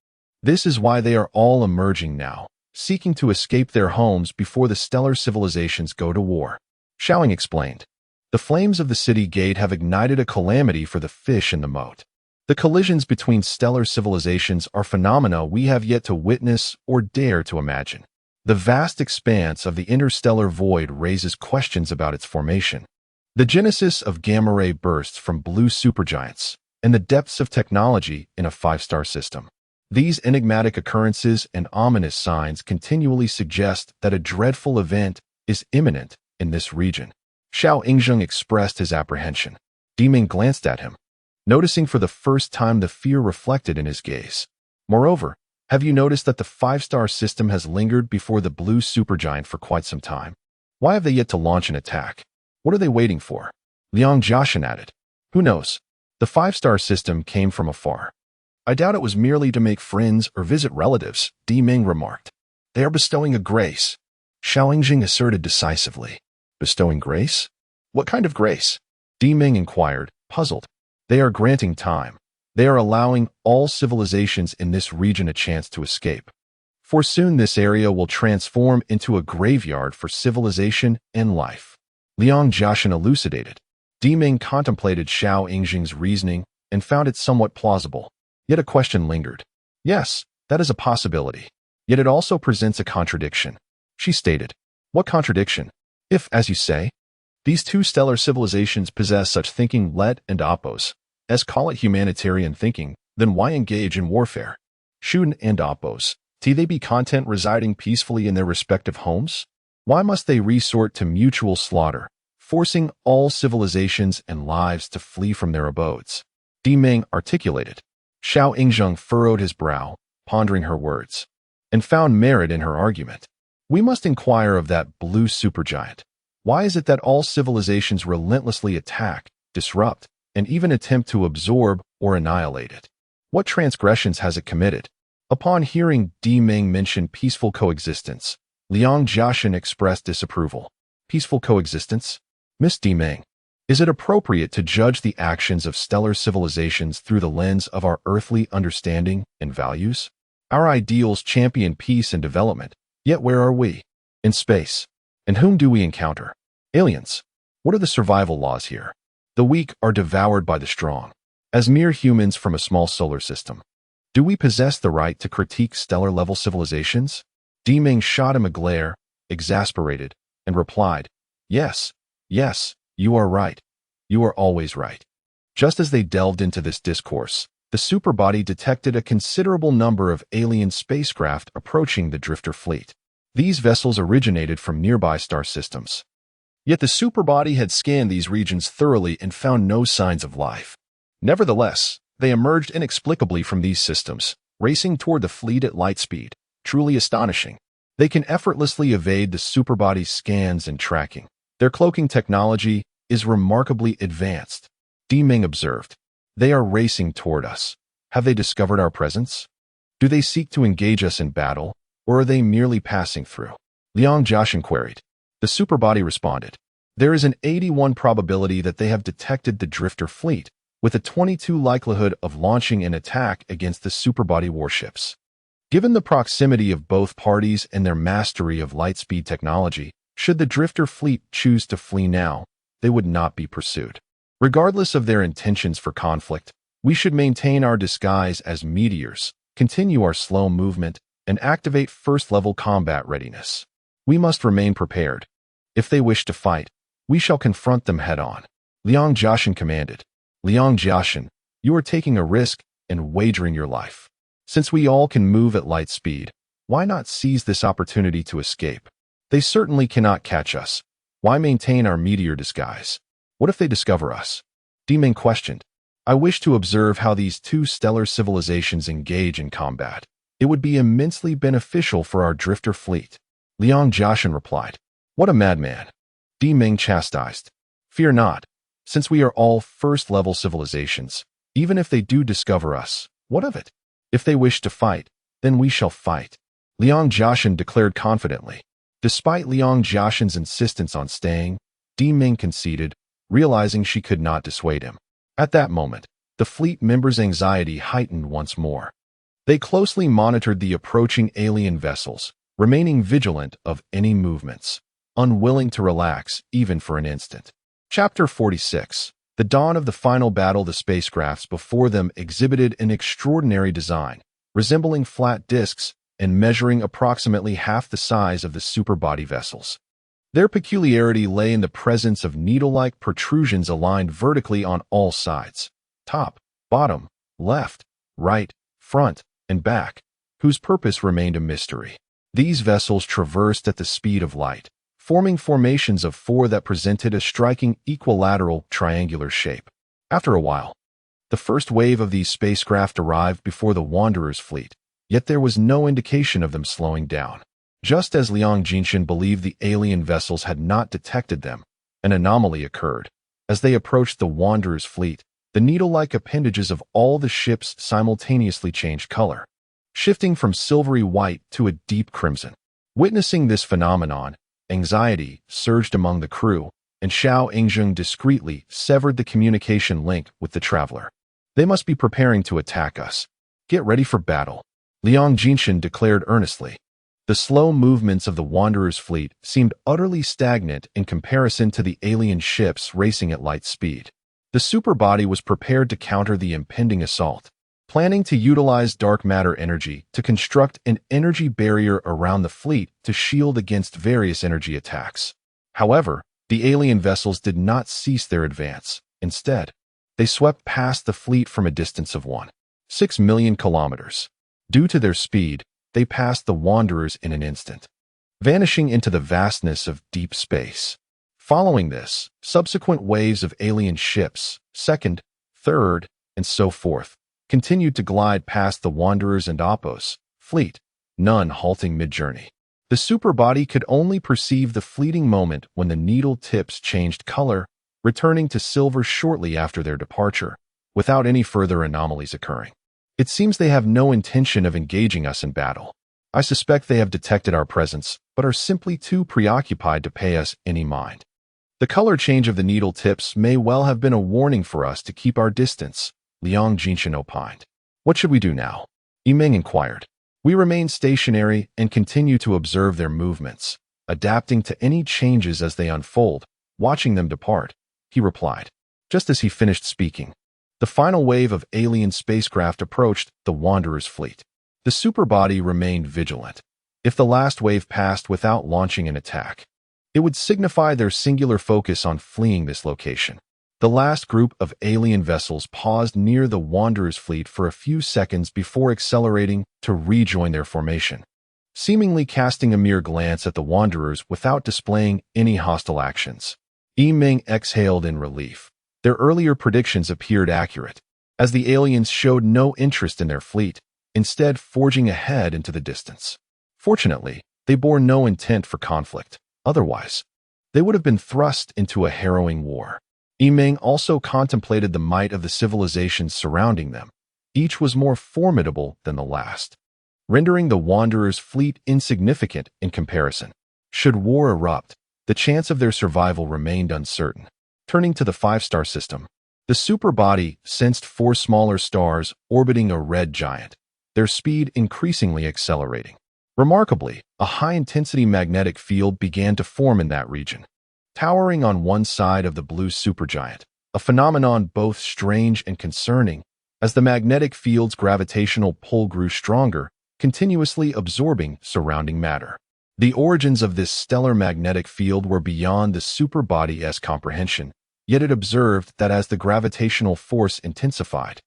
This is why they are all emerging now, seeking to escape their homes before the stellar civilizations go to war. Xiaoying explained. The flames of the city gate have ignited a calamity for the fish in the moat. The collisions between stellar civilizations are phenomena we have yet to witness or dare to imagine. The vast expanse of the interstellar void raises questions about its formation, the genesis of gamma-ray bursts from blue supergiants, and the depths of technology in a five-star system. These enigmatic occurrences and ominous signs continually suggest that a dreadful event is imminent in this region. Xiao Yingzheng expressed his apprehension. Yiming glanced at him, noticing for the first time the fear reflected in his gaze. Moreover, have you noticed that the five-star system has lingered before the blue supergiant for quite some time? Why have they yet to launch an attack? What are they waiting for? Liang Jiashan added. Who knows? The five-star system came from afar. I doubt it was merely to make friends or visit relatives, Yiming remarked. They are bestowing a grace. Xiao Yingzheng asserted decisively. Bestowing grace? What kind of grace? Yiming inquired, puzzled. They are granting time. They are allowing all civilizations in this region a chance to escape. For soon this area will transform into a graveyard for civilization and life. Liang Jiashan elucidated. Yiming contemplated Xiao Yingzheng's reasoning and found it somewhat plausible. Yet a question lingered. Yes, that is a possibility. Yet it also presents a contradiction. She stated. What contradiction? If, as you say, these two stellar civilizations possess such thinking let and oppos, as call it humanitarian thinking, then why engage in warfare? Shun and oppos, they be content residing peacefully in their respective homes? Why must they resort to mutual slaughter, forcing all civilizations and lives to flee from their abodes? Yiming articulated. Xiao Yingzheng furrowed his brow, pondering her words, and found merit in her argument. We must inquire of that blue supergiant. Why is it that all civilizations relentlessly attack, disrupt, and even attempt to absorb or annihilate it? What transgressions has it committed? Upon hearing Yiming mention peaceful coexistence, Liang Jiashan expressed disapproval. Peaceful coexistence? Miss Yiming, is it appropriate to judge the actions of stellar civilizations through the lens of our earthly understanding and values? Our ideals champion peace and development, yet where are we? In space. And whom do we encounter? Aliens. What are the survival laws here? The weak are devoured by the strong. As mere humans from a small solar system, do we possess the right to critique stellar-level civilizations? Yiming shot him a glare, exasperated, and replied, Yes, you are right. You are always right. Just as they delved into this discourse, the superbody detected a considerable number of alien spacecraft approaching the drifter fleet. These vessels originated from nearby star systems. Yet the superbody had scanned these regions thoroughly and found no signs of life. Nevertheless, they emerged inexplicably from these systems, racing toward the fleet at light speed, truly astonishing. They can effortlessly evade the superbody's scans and tracking. Their cloaking technology is remarkably advanced. Ming observed. They are racing toward us. Have they discovered our presence? Do they seek to engage us in battle, or are they merely passing through? Liang Jiaxin queried. The superbody responded. There is an 81 probability that they have detected the drifter fleet, with a 22 likelihood of launching an attack against the superbody warships. Given the proximity of both parties and their mastery of lightspeed technology, should the drifter fleet choose to flee now, they would not be pursued. Regardless of their intentions for conflict, we should maintain our disguise as meteors, continue our slow movement, and activate first-level combat readiness. We must remain prepared. If they wish to fight, we shall confront them head-on. Liang Jiaxin commanded. Liang Jiaxin, you are taking a risk and wagering your life. Since we all can move at light speed, why not seize this opportunity to escape? They certainly cannot catch us. Why maintain our meteor disguise? What if they discover us? Ming questioned. I wish to observe how these two stellar civilizations engage in combat. It would be immensely beneficial for our drifter fleet. Liang Jiaxin replied. What a madman. Ming chastised. Fear not. Since we are all first-level civilizations, even if they do discover us, what of it? If they wish to fight, then we shall fight. Liang Jiaxin declared confidently. Despite Liang Jiaxin's insistence on staying, Ming conceded, realizing she could not dissuade him. At that moment, the fleet members' anxiety heightened once more. They closely monitored the approaching alien vessels, remaining vigilant of any movements, unwilling to relax even for an instant. Chapter 46. The dawn of the final battle. The spacecrafts before them exhibited an extraordinary design, resembling flat disks and measuring approximately half the size of the superbody vessels. Their peculiarity lay in the presence of needle-like protrusions aligned vertically on all sides, top, bottom, left, right, front, and back, whose purpose remained a mystery. These vessels traversed at the speed of light, forming formations of four that presented a striking equilateral triangular shape. After a while, the first wave of these spacecraft arrived before the Wanderer's fleet, yet there was no indication of them slowing down. Just as Liang Jiaxin believed the alien vessels had not detected them, an anomaly occurred. As they approached the Wanderer's fleet, the needle-like appendages of all the ships simultaneously changed color, shifting from silvery white to a deep crimson. Witnessing this phenomenon, anxiety surged among the crew, and Xiao Yingzheng discreetly severed the communication link with the traveler. They must be preparing to attack us. Get ready for battle, Liang Jiaxin declared earnestly. The slow movements of the Wanderer's fleet seemed utterly stagnant in comparison to the alien ships racing at light speed. The superbody was prepared to counter the impending assault, planning to utilize dark matter energy to construct an energy barrier around the fleet to shield against various energy attacks. However, the alien vessels did not cease their advance. Instead, they swept past the fleet from a distance of 1.6 million kilometers. Due to their speed, they passed the Wanderers in an instant, vanishing into the vastness of deep space. Following this, subsequent waves of alien ships, second, third, and so forth, continued to glide past the Wanderers and Oppo's fleet, none halting mid-journey. The superbody could only perceive the fleeting moment when the needle tips changed color, returning to silver shortly after their departure, without any further anomalies occurring. It seems they have no intention of engaging us in battle. I suspect they have detected our presence, but are simply too preoccupied to pay us any mind. The color change of the needle tips may well have been a warning for us to keep our distance, Liang Jiaxin opined. What should we do now? Ming inquired. We remain stationary and continue to observe their movements, adapting to any changes as they unfold, watching them depart, he replied. Just as he finished speaking, the final wave of alien spacecraft approached the Wanderer's fleet. The superbody remained vigilant. If the last wave passed without launching an attack, it would signify their singular focus on fleeing this location. The last group of alien vessels paused near the Wanderer's fleet for a few seconds before accelerating to rejoin their formation. seemingly casting a mere glance at the wanderers without displaying any hostile actions. Ming exhaled in relief. Their earlier predictions appeared accurate, as the aliens showed no interest in their fleet, instead forging ahead into the distance. Fortunately, they bore no intent for conflict. Otherwise, they would have been thrust into a harrowing war. Ming also contemplated the might of the civilizations surrounding them. Each was more formidable than the last, rendering the Wanderers' fleet insignificant in comparison. Should war erupt, the chance of their survival remained uncertain. Turning to the five-star system, the superbody sensed four smaller stars orbiting a red giant, their speed increasingly accelerating. Remarkably, a high-intensity magnetic field began to form in that region, towering on one side of the blue supergiant, a phenomenon both strange and concerning, as the magnetic field's gravitational pull grew stronger, continuously absorbing surrounding matter. The origins of this stellar magnetic field were beyond the superbody's comprehension, yet it observed that as the gravitational force intensified,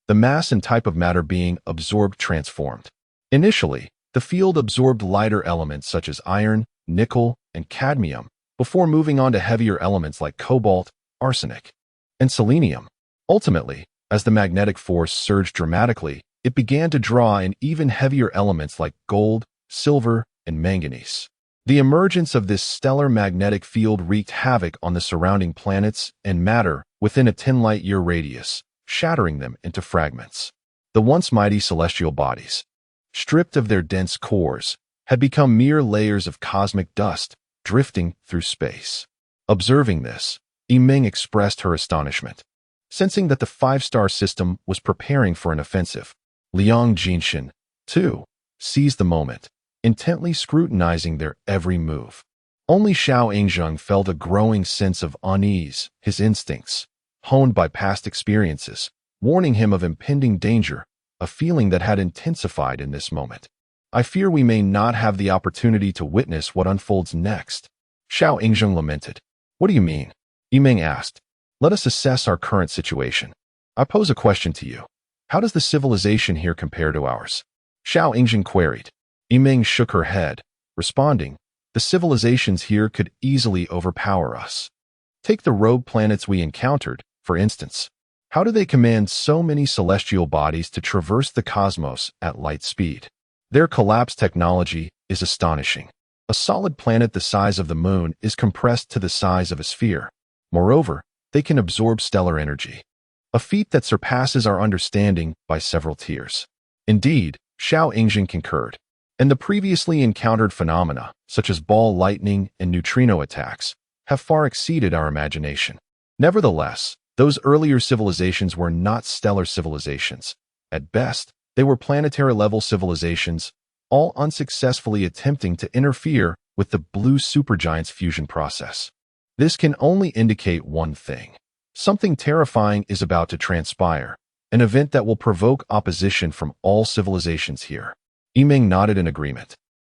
the mass and type of matter being absorbed transformed. Initially, the field absorbed lighter elements such as iron, nickel, and cadmium, before moving on to heavier elements like cobalt, arsenic, and selenium. Ultimately, as the magnetic force surged dramatically, it began to draw in even heavier elements like gold, silver, and manganese. The emergence of this stellar magnetic field wreaked havoc on the surrounding planets and matter within a 10-light-year radius, shattering them into fragments. The once mighty celestial bodies, stripped of their dense cores, had become mere layers of cosmic dust drifting through space. Observing this, Ming expressed her astonishment. Sensing that the five-star system was preparing for an offensive, Liang Jinshin, too, seized the moment, intently scrutinizing their every move. Only Xiao Yingzheng felt a growing sense of unease, his instincts, honed by past experiences, warning him of impending danger, a feeling that had intensified in this moment. I fear we may not have the opportunity to witness what unfolds next, Xiao Yingzheng lamented. What do you mean? Ming asked. Let us assess our current situation. I pose a question to you. How does the civilization here compare to ours? Xiao Yingzheng queried. Ming shook her head, responding, the civilizations here could easily overpower us. Take the rogue planets we encountered, for instance. How do they command so many celestial bodies to traverse the cosmos at light speed? Their collapsed technology is astonishing. A solid planet the size of the moon is compressed to the size of a sphere. Moreover, they can absorb stellar energy, a feat that surpasses our understanding by several tiers. Indeed, Xiao Yingzheng concurred, and the previously encountered phenomena, such as ball lightning and neutrino attacks, have far exceeded our imagination. Nevertheless, those earlier civilizations were not stellar civilizations. At best, they were planetary-level civilizations, all unsuccessfully attempting to interfere with the blue supergiant's fusion process. This can only indicate one thing. Something terrifying is about to transpire, an event that will provoke opposition from all civilizations here. Ming nodded in agreement,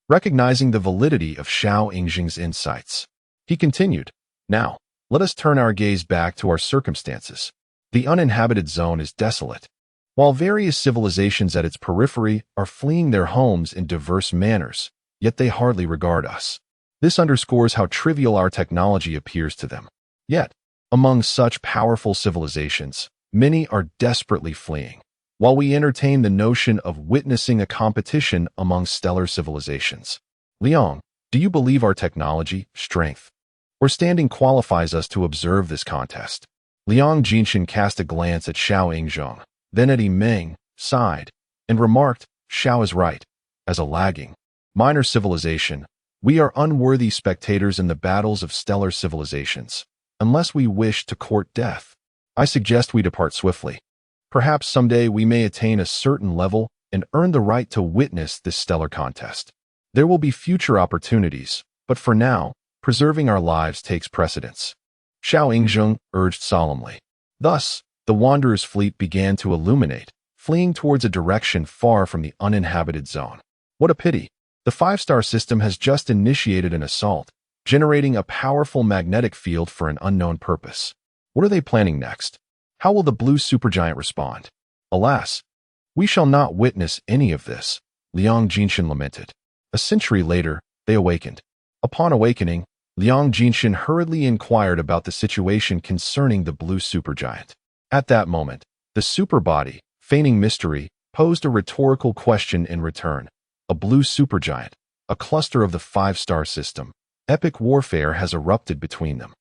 recognizing the validity of Xiao Yingzheng's insights. He continued, now, let us turn our gaze back to our circumstances. The uninhabited zone is desolate, while various civilizations at its periphery are fleeing their homes in diverse manners, yet they hardly regard us. This underscores how trivial our technology appears to them. Yet, among such powerful civilizations, many are desperately fleeing, while we entertain the notion of witnessing a competition among stellar civilizations. Liang, do you believe our technology, strength, or standing qualifies us to observe this contest? Liang Jinshin cast a glance at Xiao Yingzheng, then at Ming, sighed, and remarked, Xiao is right. As a lagging, minor civilization, we are unworthy spectators in the battles of stellar civilizations. Unless we wish to court death, I suggest we depart swiftly. Perhaps someday we may attain a certain level and earn the right to witness this stellar contest. There will be future opportunities, but for now, preserving our lives takes precedence. Xiao Yingzheng urged solemnly. Thus, the Wanderer's fleet began to illuminate, fleeing towards a direction far from the uninhabited zone. What a pity! The five-star system has just initiated an assault, generating a powerful magnetic field for an unknown purpose. What are they planning next? How will the blue supergiant respond? Alas, we shall not witness any of this, Liang Jinshin lamented. A century later, they awakened. Upon awakening, Liang Jinshin hurriedly inquired about the situation concerning the blue supergiant. At that moment, the superbody, feigning mystery, posed a rhetorical question in return. A blue supergiant, a cluster of the five-star system. Epic warfare has erupted between them.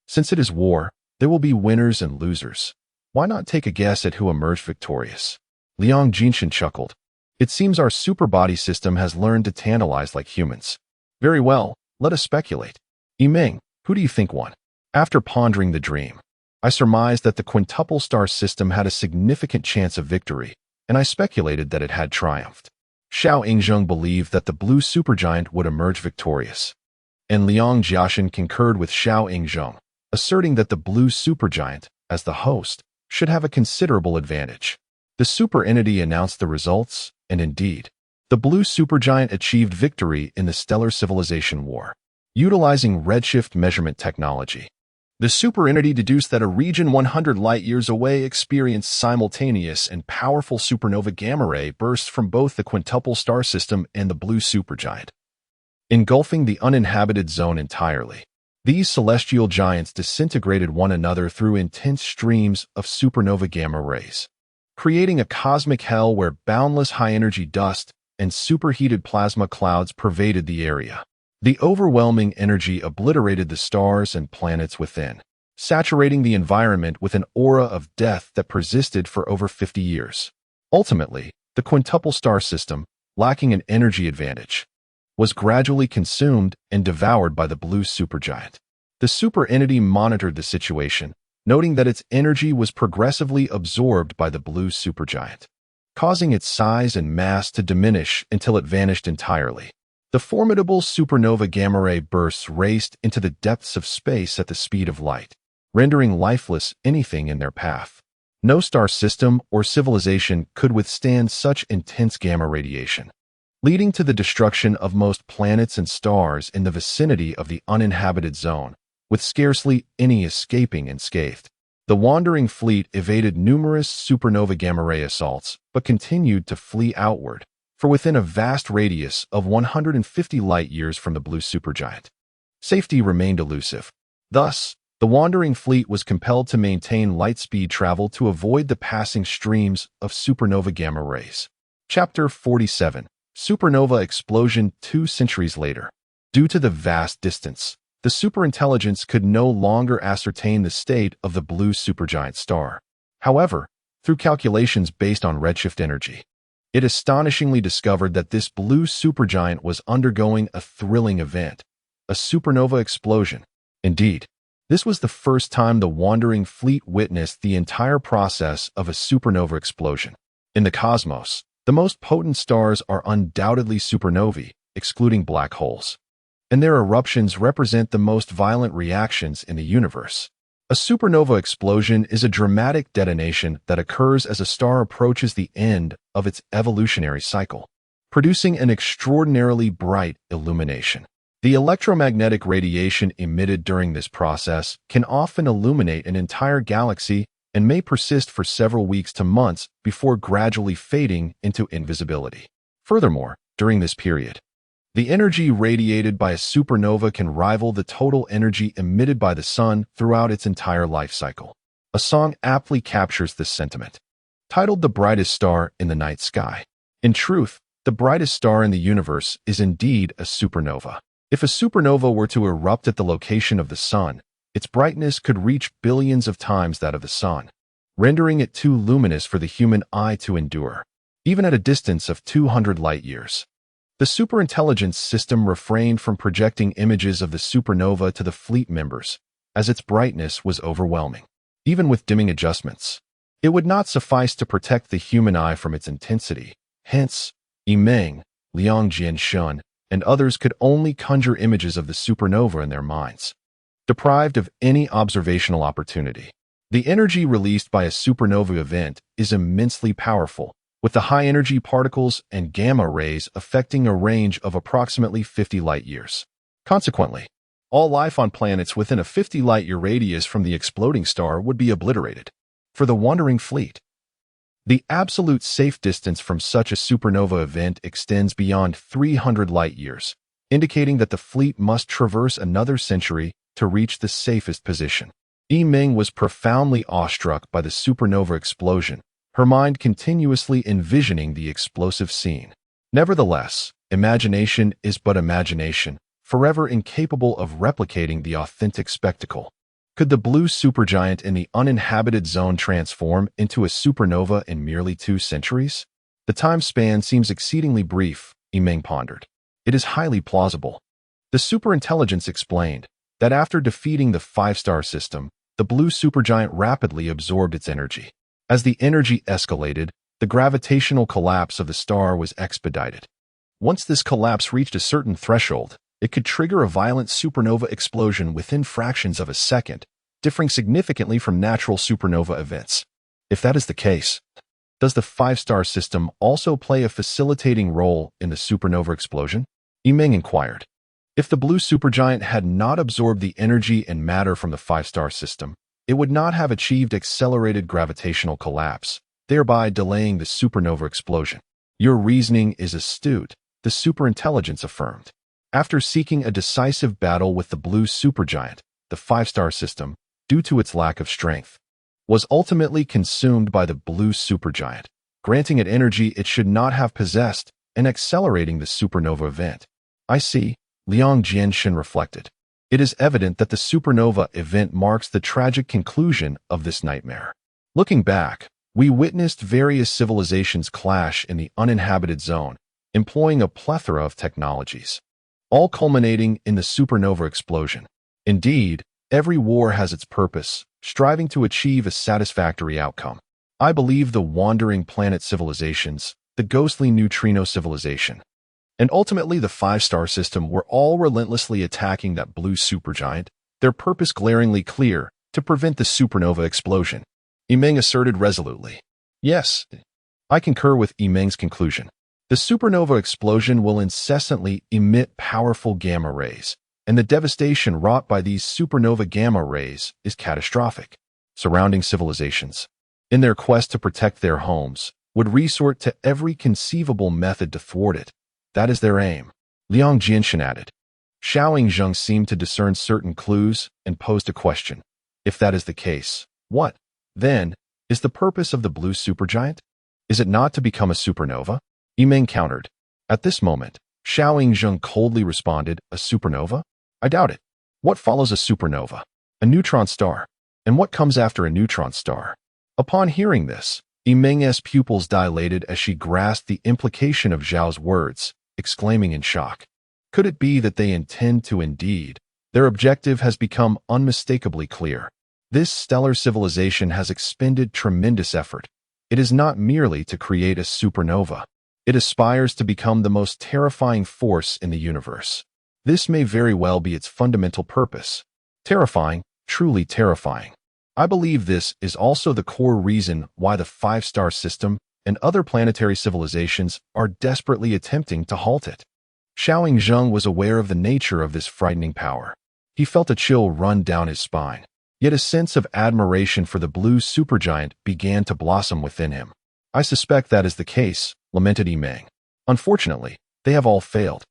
Since it is war, there will be winners and losers. Why not take a guess at who emerged victorious? Liang Jinshin chuckled. It seems our superbody system has learned to tantalize like humans. Very well, let us speculate. Yiming, who do you think won? After pondering the dream, I surmised that the quintuple star system had a significant chance of victory, and I speculated that it had triumphed. Xiao Yingzheng believed that the blue supergiant would emerge victorious, and Liang Jiashin concurred with Xiao Yingzheng, asserting that the blue supergiant, as the host, should have a considerable advantage. The super entity announced the results, and indeed, the blue supergiant achieved victory in the stellar civilization war. Utilizing redshift measurement technology, the super entity deduced that a region 100 light-years away experienced simultaneous and powerful supernova gamma ray bursts from both the quintuple star system and the blue supergiant, engulfing the uninhabited zone entirely. These celestial giants disintegrated one another through intense streams of supernova gamma rays, creating a cosmic hell where boundless high-energy dust and superheated plasma clouds pervaded the area. The overwhelming energy obliterated the stars and planets within, saturating the environment with an aura of death that persisted for over 50 years. Ultimately, the quintuple star system, lacking an energy advantage, was gradually consumed and devoured by the blue supergiant. The super entity monitored the situation, noting that its energy was progressively absorbed by the blue supergiant, causing its size and mass to diminish until it vanished entirely. The formidable supernova gamma ray bursts raced into the depths of space at the speed of light, rendering lifeless anything in their path. No star system or civilization could withstand such intense gamma radiation, leading to the destruction of most planets and stars in the vicinity of the uninhabited zone, with scarcely any escaping unscathed. The wandering fleet evaded numerous supernova gamma ray assaults, but continued to flee outward, for within a vast radius of 150 light-years from the blue supergiant, safety remained elusive. Thus, the wandering fleet was compelled to maintain light-speed travel to avoid the passing streams of supernova gamma rays. Chapter 47. Supernova explosion 2 centuries later. Due to the vast distance, the superintelligence could no longer ascertain the state of the blue supergiant star. However, through calculations based on redshift energy, it astonishingly discovered that this blue supergiant was undergoing a thrilling event, a supernova explosion. Indeed, this was the first time the wandering fleet witnessed the entire process of a supernova explosion. In the cosmos, the most potent stars are undoubtedly supernovae, excluding black holes, and their eruptions represent the most violent reactions in the universe. A supernova explosion is a dramatic detonation that occurs as a star approaches the end of its evolutionary cycle, producing an extraordinarily bright illumination. The electromagnetic radiation emitted during this process can often illuminate an entire galaxy and may persist for several weeks to months before gradually fading into invisibility. Furthermore, during this period, the energy radiated by a supernova can rival the total energy emitted by the sun throughout its entire life cycle. A song aptly captures this sentiment, titled "The Brightest Star in the Night Sky." In truth, the brightest star in the universe is indeed a supernova. If a supernova were to erupt at the location of the sun, its brightness could reach billions of times that of the sun, rendering it too luminous for the human eye to endure, even at a distance of 200 light-years. The superintelligence system refrained from projecting images of the supernova to the fleet members, as its brightness was overwhelming. Even with dimming adjustments, it would not suffice to protect the human eye from its intensity. Hence, Yiming, Liang Jinshin, and others could only conjure images of the supernova in their minds, deprived of any observational opportunity. The energy released by a supernova event is immensely powerful, with the high-energy particles and gamma rays affecting a range of approximately 50 light-years. Consequently, all life on planets within a 50 light-year radius from the exploding star would be obliterated. For the wandering fleet, The absolute safe distance from such a supernova event extends beyond 300 light-years, indicating that the fleet must traverse another century to reach the safest position. Ming was profoundly awestruck by the supernova explosion, her mind continuously envisioning the explosive scene. Nevertheless, imagination is but imagination, forever incapable of replicating the authentic spectacle. Could the blue supergiant in the uninhabited zone transform into a supernova in merely 2 centuries? The time span seems exceedingly brief, Ming pondered. It is highly plausible. The superintelligence explained that after defeating the 5-star system, the blue supergiant rapidly absorbed its energy. As the energy escalated, the gravitational collapse of the star was expedited. Once this collapse reached a certain threshold, it could trigger a violent supernova explosion within fractions of a second, differing significantly from natural supernova events. If that is the case, does the 5-star system also play a facilitating role in the supernova explosion? Ming inquired. If the blue supergiant had not absorbed the energy and matter from the 5-star system, it would not have achieved accelerated gravitational collapse, thereby delaying the supernova explosion. Your reasoning is astute, the superintelligence affirmed. After seeking a decisive battle with the blue supergiant, the 5-star system, due to its lack of strength, was ultimately consumed by the blue supergiant, granting it energy it should not have possessed and accelerating the supernova event. I see, Liang Jianshin reflected. It is evident that the supernova event marks the tragic conclusion of this nightmare. Looking back, we witnessed various civilizations clash in the uninhabited zone, employing a plethora of technologies, all culminating in the supernova explosion. Indeed, every war has its purpose, striving to achieve a satisfactory outcome. I believe the wandering planet civilizations, the ghostly neutrino civilization, and ultimately the 5-star system were all relentlessly attacking that blue supergiant, their purpose glaringly clear, to prevent the supernova explosion. Ming asserted resolutely. Yes, I concur with Ming's conclusion. The supernova explosion will incessantly emit powerful gamma rays, and the devastation wrought by these supernova gamma rays is catastrophic. Surrounding civilizations, in their quest to protect their homes, would resort to every conceivable method to thwart it. That is their aim, Liang Jianshin added. Xiao Zheng seemed to discern certain clues and posed a question. If that is the case, what, then, is the purpose of the blue supergiant? Is it not to become a supernova? Ming countered. At this moment, Xiao Zheng coldly responded, a supernova? I doubt it. What follows a supernova? A neutron star. And what comes after a neutron star? Upon hearing this, Ming's pupils dilated as she grasped the implication of Zhao's words, exclaiming in shock. Could it be that they intend to indeed? Their objective has become unmistakably clear. This stellar civilization has expended tremendous effort. It is not merely to create a supernova. It aspires to become the most terrifying force in the universe. This may very well be its fundamental purpose. Terrifying, truly terrifying. I believe this is also the core reason why the 5-star system and other planetary civilizations are desperately attempting to halt it. Xiao Zheng was aware of the nature of this frightening power. He felt a chill run down his spine, yet a sense of admiration for the blue supergiant began to blossom within him. I suspect that is the case, lamented Ming. Unfortunately, they have all failed.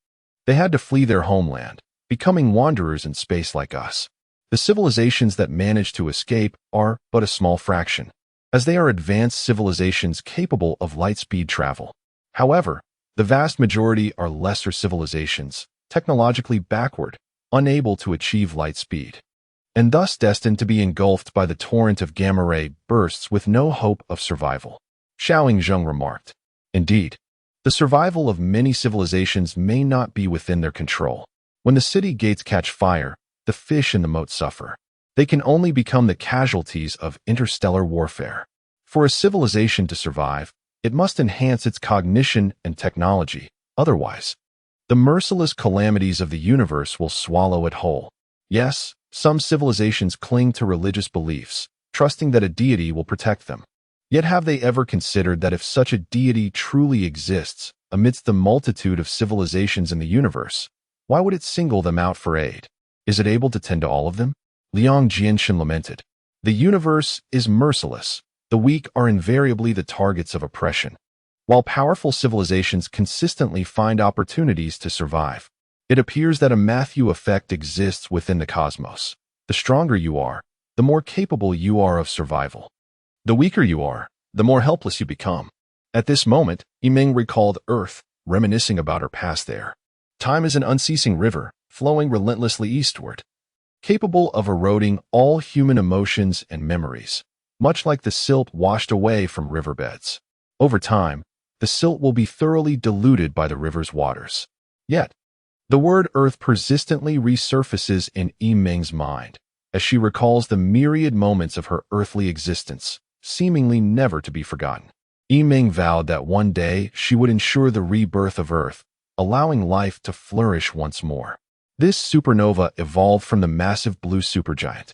They had to flee their homeland, becoming wanderers in space like us. The civilizations that manage to escape are but a small fraction, as they are advanced civilizations capable of light-speed travel. However, the vast majority are lesser civilizations, technologically backward, unable to achieve light speed, and thus destined to be engulfed by the torrent of gamma-ray bursts with no hope of survival. Xiao Zheng remarked. Indeed, the survival of many civilizations may not be within their control. When the city gates catch fire, the fish in the moat suffer. They can only become the casualties of interstellar warfare. For a civilization to survive, it must enhance its cognition and technology. Otherwise, the merciless calamities of the universe will swallow it whole. Yes, some civilizations cling to religious beliefs, trusting that a deity will protect them. Yet have they ever considered that if such a deity truly exists amidst the multitude of civilizations in the universe, why would it single them out for aid? Is it able to tend to all of them? Liang Jianshin lamented. The universe is merciless. the weak are invariably the targets of oppression, while powerful civilizations consistently find opportunities to survive. It appears that a Matthew effect exists within the cosmos. The stronger you are, the more capable you are of survival. The weaker you are, the more helpless you become. At this moment, Yiming recalled Earth, reminiscing about her past there. Time is an unceasing river, flowing relentlessly eastward, capable of eroding all human emotions and memories, much like the silt washed away from riverbeds. Over time, the silt will be thoroughly diluted by the river's waters. Yet, the word Earth persistently resurfaces in Yiming's mind, as she recalls the myriad moments of her earthly existence, seemingly never to be forgotten. Yiming vowed that one day she would ensure the rebirth of Earth, allowing life to flourish once more. This supernova evolved from the massive blue supergiant,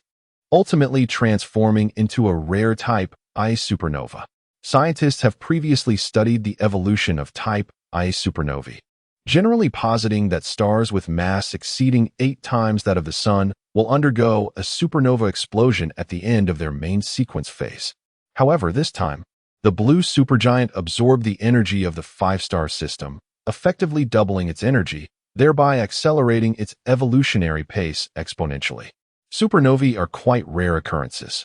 ultimately transforming into a rare type I supernova. Scientists have previously studied the evolution of type I supernovae, generally positing that stars with mass exceeding 8 times that of the Sun will undergo a supernova explosion at the end of their main sequence phase. However, this time, the blue supergiant absorbed the energy of the 5-star system, effectively doubling its energy, thereby accelerating its evolutionary pace exponentially. Supernovae are quite rare occurrences.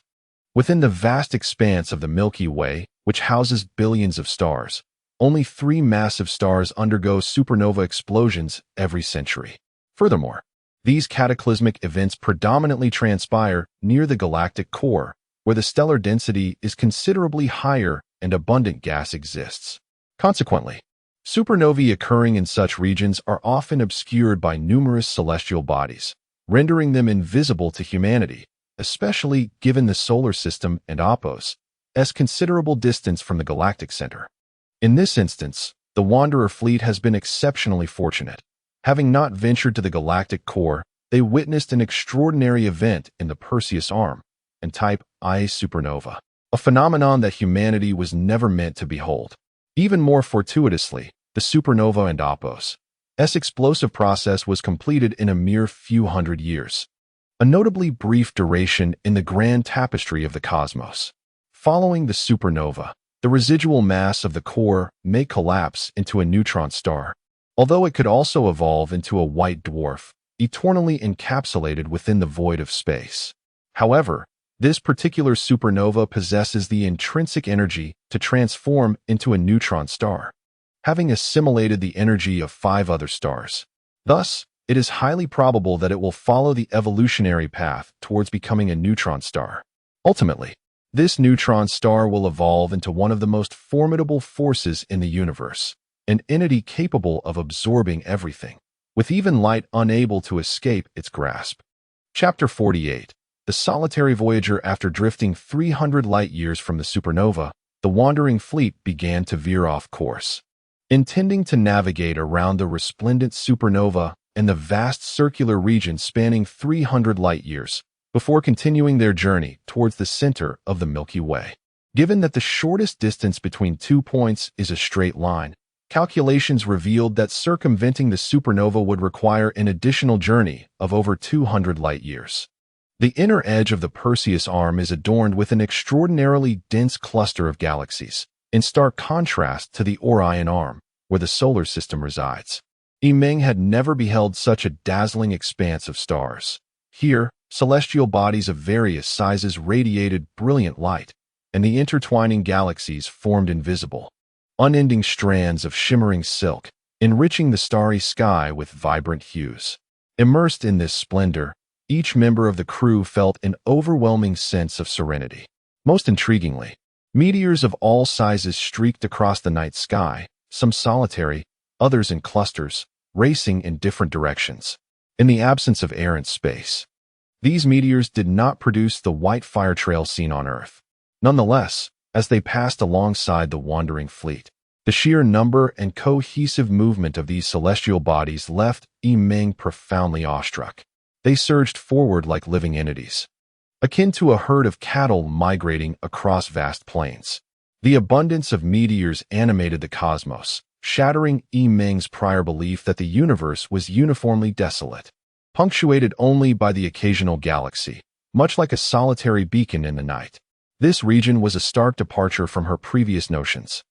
Within the vast expanse of the Milky Way, which houses billions of stars, only 3 massive stars undergo supernova explosions every century. Furthermore, these cataclysmic events predominantly transpire near the galactic core, where the stellar density is considerably higher and abundant gas exists. Consequently, supernovae occurring in such regions are often obscured by numerous celestial bodies, rendering them invisible to humanity, especially given the solar system and Opos, as considerable distance from the galactic center. In this instance, the Wanderer fleet has been exceptionally fortunate. Having not ventured to the galactic core, they witnessed an extraordinary event in the Perseus Arm and type I supernova, a phenomenon that humanity was never meant to behold. Even more fortuitously, the supernova and Opos' explosive process was completed in a mere few hundred years, a notably brief duration in the grand tapestry of the cosmos. Following the supernova, the residual mass of the core may collapse into a neutron star, although it could also evolve into a white dwarf, eternally encapsulated within the void of space. However, this particular supernova possesses the intrinsic energy to transform into a neutron star, having assimilated the energy of 5 other stars. Thus, it is highly probable that it will follow the evolutionary path towards becoming a neutron star. Ultimately, this neutron star will evolve into one of the most formidable forces in the universe, an entity capable of absorbing everything, with even light unable to escape its grasp. Chapter 48. The solitary voyager. After drifting 300 light-years from the supernova, the wandering fleet began to veer off course. Intending to navigate around the resplendent supernova and the vast circular region spanning 300 light-years, before continuing their journey towards the center of the Milky Way. Given that the shortest distance between 2 points is a straight line, calculations revealed that circumventing the supernova would require an additional journey of over 200 light-years. The inner edge of the Perseus Arm is adorned with an extraordinarily dense cluster of galaxies, in stark contrast to the Orion Arm, where the solar system resides. Yiming had never beheld such a dazzling expanse of stars. Here, celestial bodies of various sizes radiated brilliant light, and the intertwining galaxies formed invisible, unending strands of shimmering silk, enriching the starry sky with vibrant hues. Immersed in this splendor, each member of the crew felt an overwhelming sense of serenity. Most intriguingly, meteors of all sizes streaked across the night sky, some solitary, others in clusters, racing in different directions. In the absence of air and space, these meteors did not produce the white fire trail seen on Earth. Nonetheless, as they passed alongside the wandering fleet, the sheer number and cohesive movement of these celestial bodies left Yiming profoundly awestruck. They surged forward like living entities, akin to a herd of cattle migrating across vast plains. The abundance of meteors animated the cosmos, shattering Yiming's prior belief that the universe was uniformly desolate, punctuated only by the occasional galaxy, much like a solitary beacon in the night. This region was a stark departure from her previous notions.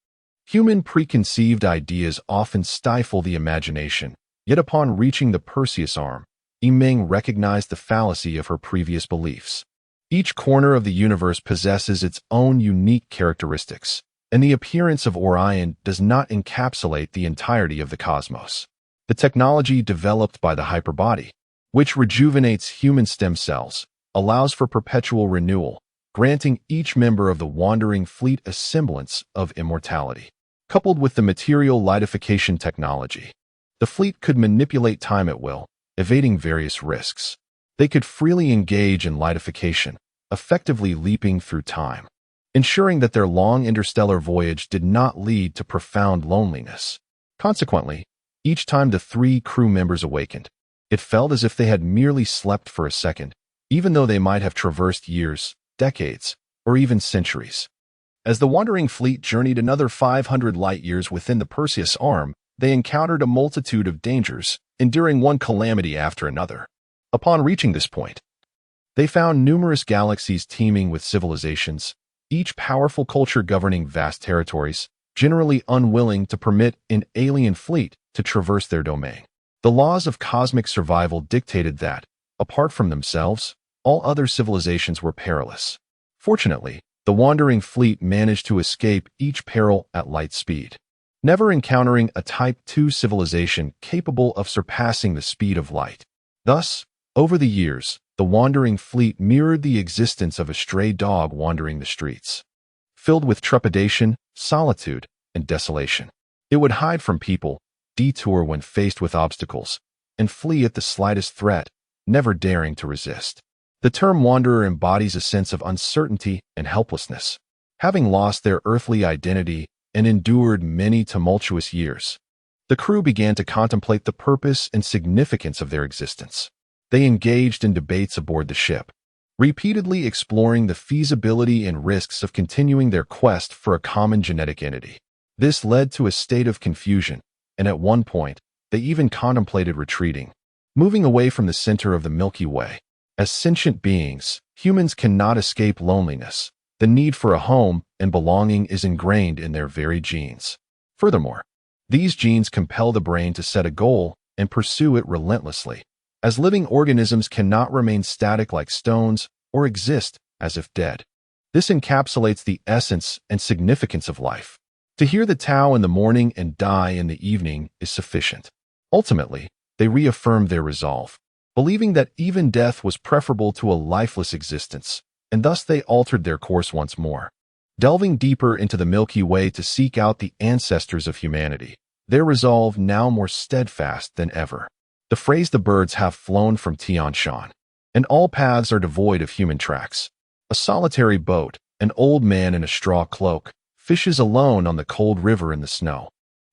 Human preconceived ideas often stifle the imagination, yet upon reaching the Perseus arm, Yimeng recognized the fallacy of her previous beliefs. Each corner of the universe possesses its own unique characteristics, and the appearance of Orion does not encapsulate the entirety of the cosmos. The technology developed by the hyperbody, which rejuvenates human stem cells, allows for perpetual renewal, granting each member of the wandering fleet a semblance of immortality. Coupled with the material lightification technology, the fleet could manipulate time at will, evading various risks. They could freely engage in lightification, effectively leaping through time, ensuring that their long interstellar voyage did not lead to profound loneliness. Consequently, each time the 3 crew members awakened, it felt as if they had merely slept for a second, even though they might have traversed years, decades, or even centuries. As the wandering fleet journeyed another 500 light-years within the Perseus arm, they encountered a multitude of dangers, enduring one calamity after another. Upon reaching this point, they found numerous galaxies teeming with civilizations, each powerful culture governing vast territories, generally unwilling to permit an alien fleet to traverse their domain. The laws of cosmic survival dictated that, apart from themselves, all other civilizations were perilous. Fortunately, the wandering fleet managed to escape each peril at light speed, never encountering a Type 2 civilization capable of surpassing the speed of light. Thus, over the years, the wandering fleet mirrored the existence of a stray dog wandering the streets. Filled with trepidation, solitude, and desolation, it would hide from people, detour when faced with obstacles, and flee at the slightest threat, never daring to resist. The term wanderer embodies a sense of uncertainty and helplessness. Having lost their earthly identity and endured many tumultuous years, the crew began to contemplate the purpose and significance of their existence. They engaged in debates aboard the ship, repeatedly exploring the feasibility and risks of continuing their quest for a common genetic entity. This led to a state of confusion, and at one point, they even contemplated retreating, moving away from the center of the Milky Way. As sentient beings, humans cannot escape loneliness. The need for a home and belonging is ingrained in their very genes. Furthermore, these genes compel the brain to set a goal and pursue it relentlessly, as living organisms cannot remain static like stones or exist as if dead. This encapsulates the essence and significance of life. To hear the Tao in the morning and die in the evening is sufficient. Ultimately, they reaffirmed their resolve, believing that even death was preferable to a lifeless existence, and thus they altered their course once more. Delving deeper into the Milky Way to seek out the ancestors of humanity, their resolve now more steadfast than ever. The phrase "the birds have flown from Tian Shan, and all paths are devoid of human tracks." A solitary boat, an old man in a straw cloak, fishes alone on the cold river in the snow.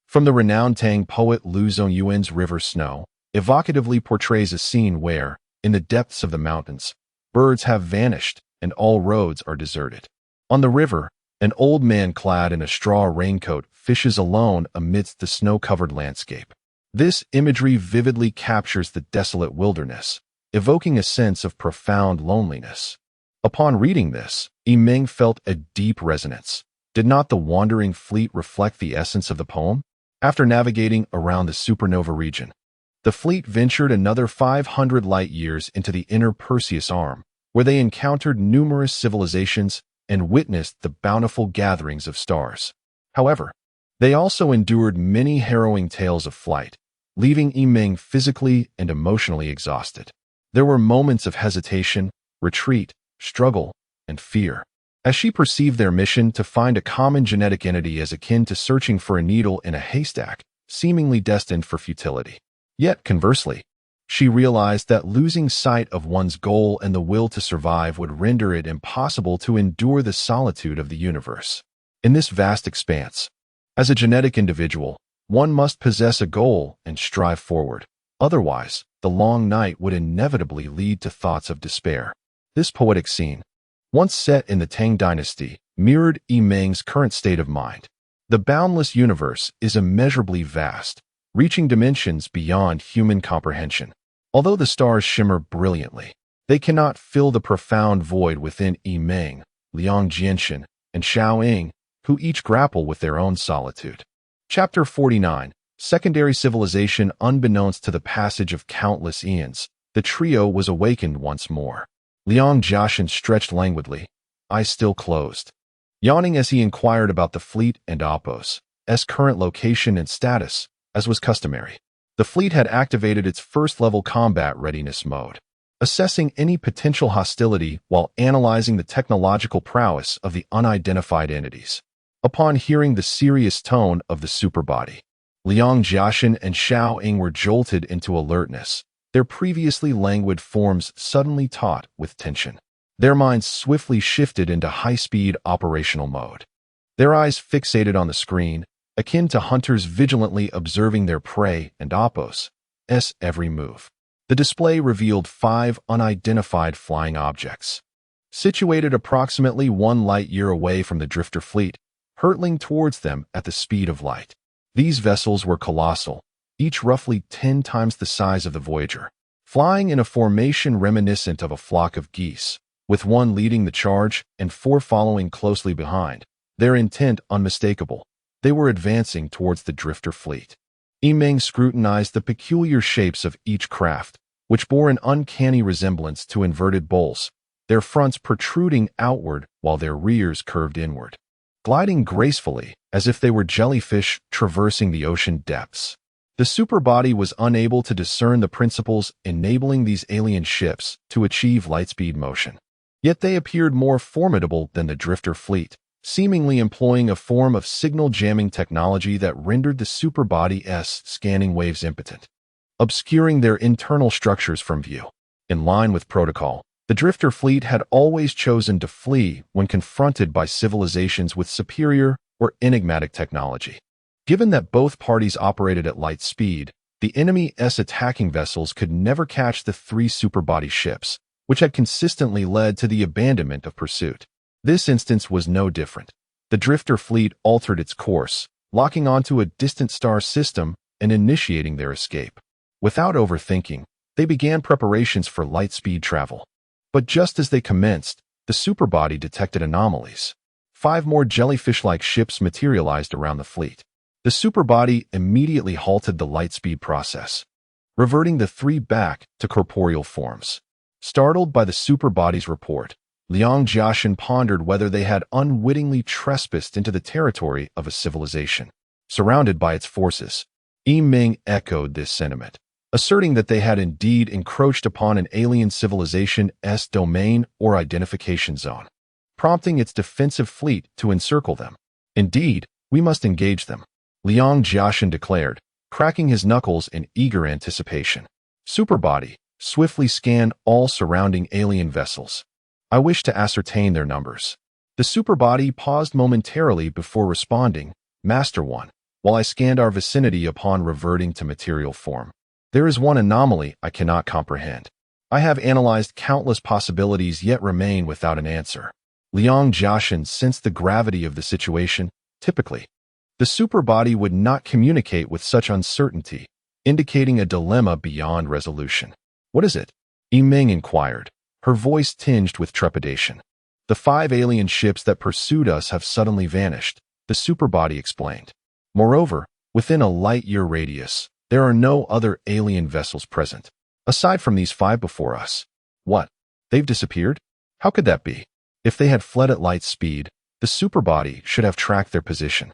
From the renowned Tang poet Lu Zongyuan's River Snow, evocatively portrays a scene where, in the depths of the mountains, birds have vanished and all roads are deserted. On the river, an old man clad in a straw raincoat fishes alone amidst the snow-covered landscape. This imagery vividly captures the desolate wilderness, evoking a sense of profound loneliness. Upon reading this, Yimeng felt a deep resonance. Did not the wandering fleet reflect the essence of the poem? After navigating around the supernova region, the fleet ventured another 500 light-years into the inner Perseus arm, where they encountered numerous civilizations and witnessed the bountiful gatherings of stars. However, they also endured many harrowing tales of flight, leaving Yimeng physically and emotionally exhausted. There were moments of hesitation, retreat, struggle, and fear, as she perceived their mission to find a common genetic entity as akin to searching for a needle in a haystack, seemingly destined for futility. Yet, conversely, she realized that losing sight of one's goal and the will to survive would render it impossible to endure the solitude of the universe. In this vast expanse, as a genetic individual, one must possess a goal and strive forward. Otherwise, the long night would inevitably lead to thoughts of despair. This poetic scene, once set in the Tang dynasty, mirrored Yimeng's current state of mind. The boundless universe is immeasurably vast, reaching dimensions beyond human comprehension. Although the stars shimmer brilliantly, they cannot fill the profound void within Yimeng, Liang Jianxin, and Xiao Ying, who each grapple with their own solitude. Chapter 49. Secondary Civilization. Unbeknownst to the passage of countless eons, the trio was awakened once more. Liang Jianxin stretched languidly, eyes still closed, yawning as he inquired about the fleet and Oppo's current location and status, as was customary. The fleet had activated its first-level combat readiness mode, assessing any potential hostility while analyzing the technological prowess of the unidentified entities. Upon hearing the serious tone of the superbody, Liang Jianxin and Xiao Ying were jolted into alertness, their previously languid forms suddenly taut with tension. Their minds swiftly shifted into high-speed operational mode. Their eyes fixated on the screen, akin to hunters vigilantly observing their prey and Oppo's every move. The display revealed 5 unidentified flying objects, situated approximately 1 light-year away from the drifter fleet, hurtling towards them at the speed of light. These vessels were colossal, each roughly 10 times the size of the Voyager, flying in a formation reminiscent of a flock of geese, with one leading the charge and 4 following closely behind, their intent unmistakable. They were advancing towards the drifter fleet. Yimeng scrutinized the peculiar shapes of each craft, which bore an uncanny resemblance to inverted bowls, their fronts protruding outward while their rears curved inward, gliding gracefully as if they were jellyfish traversing the ocean depths. The superbody was unable to discern the principles enabling these alien ships to achieve lightspeed motion. Yet they appeared more formidable than the drifter fleet, seemingly employing a form of signal jamming technology that rendered the superbody's scanning waves impotent, obscuring their internal structures from view. In line with protocol, the drifter fleet had always chosen to flee when confronted by civilizations with superior or enigmatic technology. Given that both parties operated at light speed, the enemy's attacking vessels could never catch the 3 superbody ships, which had consistently led to the abandonment of pursuit. This instance was no different. The drifter fleet altered its course, locking onto a distant star system and initiating their escape. Without overthinking, they began preparations for light-speed travel. But just as they commenced, the superbody detected anomalies. 5 more jellyfish-like ships materialized around the fleet. The superbody immediately halted the light-speed process, reverting the 3 back to corporeal forms. Startled by the superbody's report, Liang Jianxin pondered whether they had unwittingly trespassed into the territory of a civilization. Surrounded by its forces, Yimeng echoed this sentiment, asserting that they had indeed encroached upon an alien civilization's domain or identification zone, prompting its defensive fleet to encircle them. Indeed, we must engage them, Liang Jianxin declared, cracking his knuckles in eager anticipation. Superbody, swiftly scan all surrounding alien vessels. I wish to ascertain their numbers. The superbody paused momentarily before responding, Master One, while I scanned our vicinity upon reverting to material form. There is one anomaly I cannot comprehend. I have analyzed countless possibilities yet remain without an answer. Liang Jianxin sensed the gravity of the situation. Typically, the superbody would not communicate with such uncertainty, indicating a dilemma beyond resolution. What is it? Yimeng inquired, her voice tinged with trepidation. The 5 alien ships that pursued us have suddenly vanished, the superbody explained. Moreover, within a light-year radius, there are no other alien vessels present, aside from these 5 before us. What? They've disappeared? How could that be? If they had fled at light speed, the superbody should have tracked their position.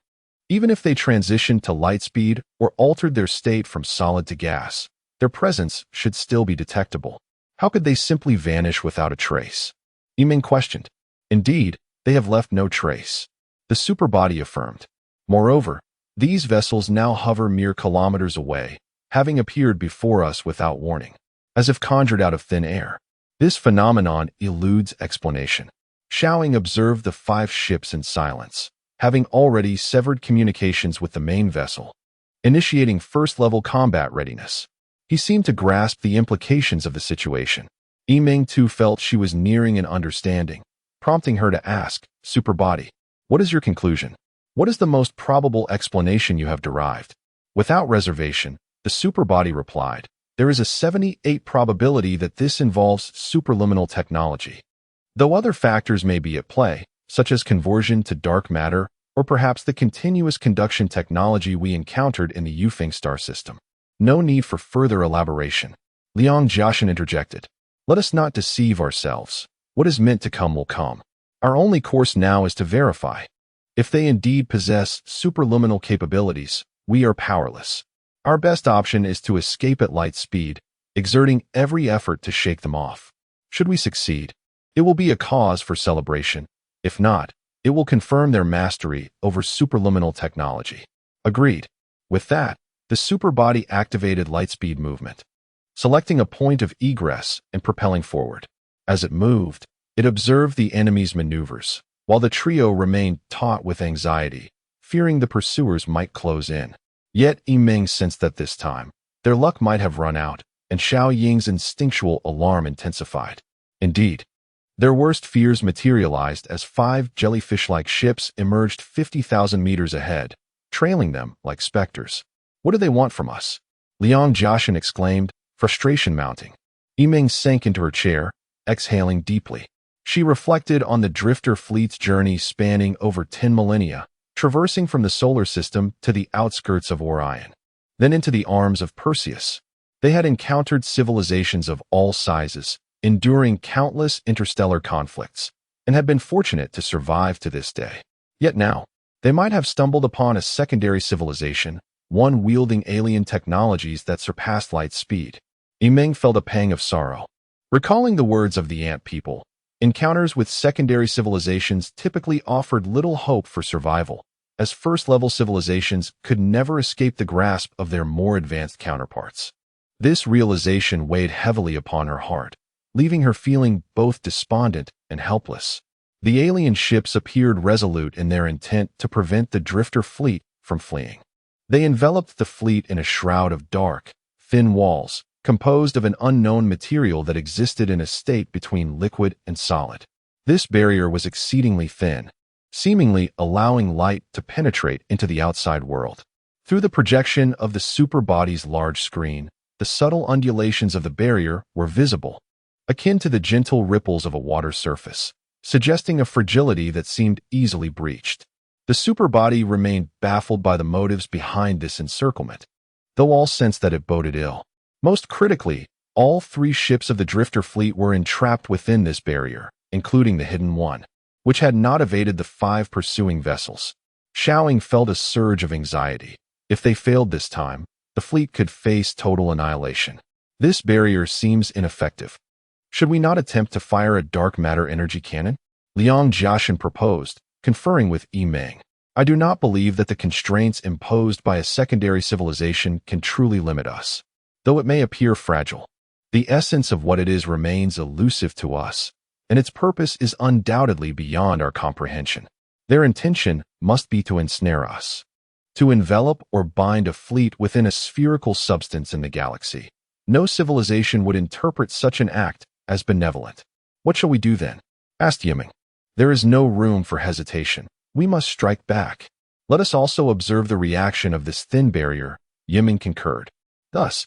Even if they transitioned to light speed or altered their state from solid to gas, their presence should still be detectable. How could they simply vanish without a trace? Yimeng questioned. Indeed, they have left no trace, the superbody affirmed. Moreover, these vessels now hover mere kilometers away, having appeared before us without warning, as if conjured out of thin air. This phenomenon eludes explanation. Xiao Ying observed the 5 ships in silence, having already severed communications with the main vessel, initiating first-level combat readiness. He seemed to grasp the implications of the situation. Yimeng too felt she was nearing an understanding, prompting her to ask, Superbody, what is your conclusion? What is the most probable explanation you have derived? Without reservation, the superbody replied, there is a 78% probability that this involves superliminal technology. Though other factors may be at play, such as conversion to dark matter or perhaps the continuous conduction technology we encountered in the Yufeng star system. No need for further elaboration. Liang Jiaxin interjected. Let us not deceive ourselves. What is meant to come will come. Our only course now is to verify. If they indeed possess superluminal capabilities, we are powerless. Our best option is to escape at light speed, exerting every effort to shake them off. Should we succeed, it will be a cause for celebration. If not, it will confirm their mastery over superluminal technology. Agreed. With that, the superbody activated lightspeed movement, selecting a point of egress and propelling forward. As it moved, it observed the enemy's maneuvers, while the trio remained taut with anxiety, fearing the pursuers might close in. Yet Yimeng sensed that this time, their luck might have run out, and Xiao Ying's instinctual alarm intensified. Indeed, their worst fears materialized as 5 jellyfish-like ships emerged 50,000 meters ahead, trailing them like specters. What do they want from us? Liang Jiaxin exclaimed, frustration mounting. Yimeng sank into her chair, exhaling deeply. She reflected on the drifter fleet's journey spanning over 10 millennia, traversing from the solar system to the outskirts of Orion, then into the arms of Perseus. They had encountered civilizations of all sizes, enduring countless interstellar conflicts, and had been fortunate to survive to this day. Yet now, they might have stumbled upon a secondary civilization, one wielding alien technologies that surpassed light speed. Yimeng felt a pang of sorrow. Recalling the words of the ant people, encounters with secondary civilizations typically offered little hope for survival, as first-level civilizations could never escape the grasp of their more advanced counterparts. This realization weighed heavily upon her heart, leaving her feeling both despondent and helpless. The alien ships appeared resolute in their intent to prevent the drifter fleet from fleeing. They enveloped the fleet in a shroud of dark, thin walls, composed of an unknown material that existed in a state between liquid and solid. This barrier was exceedingly thin, seemingly allowing light to penetrate into the outside world. Through the projection of the superbody's large screen, the subtle undulations of the barrier were visible, akin to the gentle ripples of a water surface, suggesting a fragility that seemed easily breached. The superbody remained baffled by the motives behind this encirclement, though all sensed that it boded ill. Most critically, all 3 ships of the drifter fleet were entrapped within this barrier, including the hidden one, which had not evaded the 5 pursuing vessels. Xiaoying felt a surge of anxiety. If they failed this time, the fleet could face total annihilation. This barrier seems ineffective. Should we not attempt to fire a dark matter energy cannon? Liang Jiaxin proposed, conferring with Yimeng. I do not believe that the constraints imposed by a secondary civilization can truly limit us. Though it may appear fragile, the essence of what it is remains elusive to us, and its purpose is undoubtedly beyond our comprehension. Their intention must be to ensnare us, to envelop or bind a fleet within a spherical substance in the galaxy. No civilization would interpret such an act as benevolent. What shall we do then? Asked Yimeng. There is no room for hesitation. We must strike back. Let us also observe the reaction of this thin barrier, Yimeng concurred. Thus,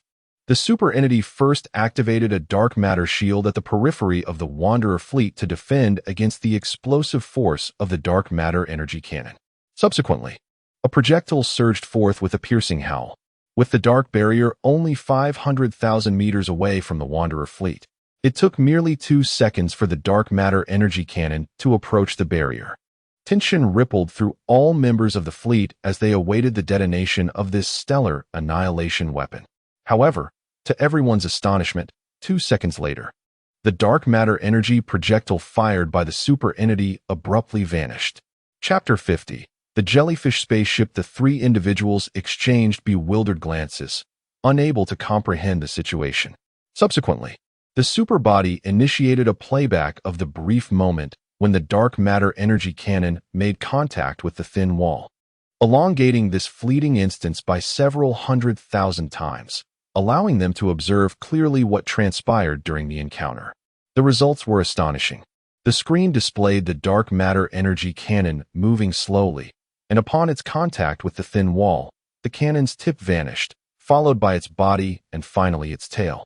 the super entity first activated a dark matter shield at the periphery of the Wanderer fleet to defend against the explosive force of the dark matter energy cannon. Subsequently, a projectile surged forth with a piercing howl, with the dark barrier only 500,000 meters away from the Wanderer fleet. It took merely 2 seconds for the dark matter energy cannon to approach the barrier. Tension rippled through all members of the fleet as they awaited the detonation of this stellar annihilation weapon. However, to everyone's astonishment, 2 seconds later, the dark matter energy projectile fired by the super entity abruptly vanished. Chapter 50. The jellyfish spaceship. The 3 individuals exchanged bewildered glances, unable to comprehend the situation. Subsequently, the superbody initiated a playback of the brief moment when the dark matter energy cannon made contact with the thin wall, elongating this fleeting instance by several 100,000 times, allowing them to observe clearly what transpired during the encounter. The results were astonishing. The screen displayed the dark matter energy cannon moving slowly, and upon its contact with the thin wall, the cannon's tip vanished, followed by its body and finally its tail,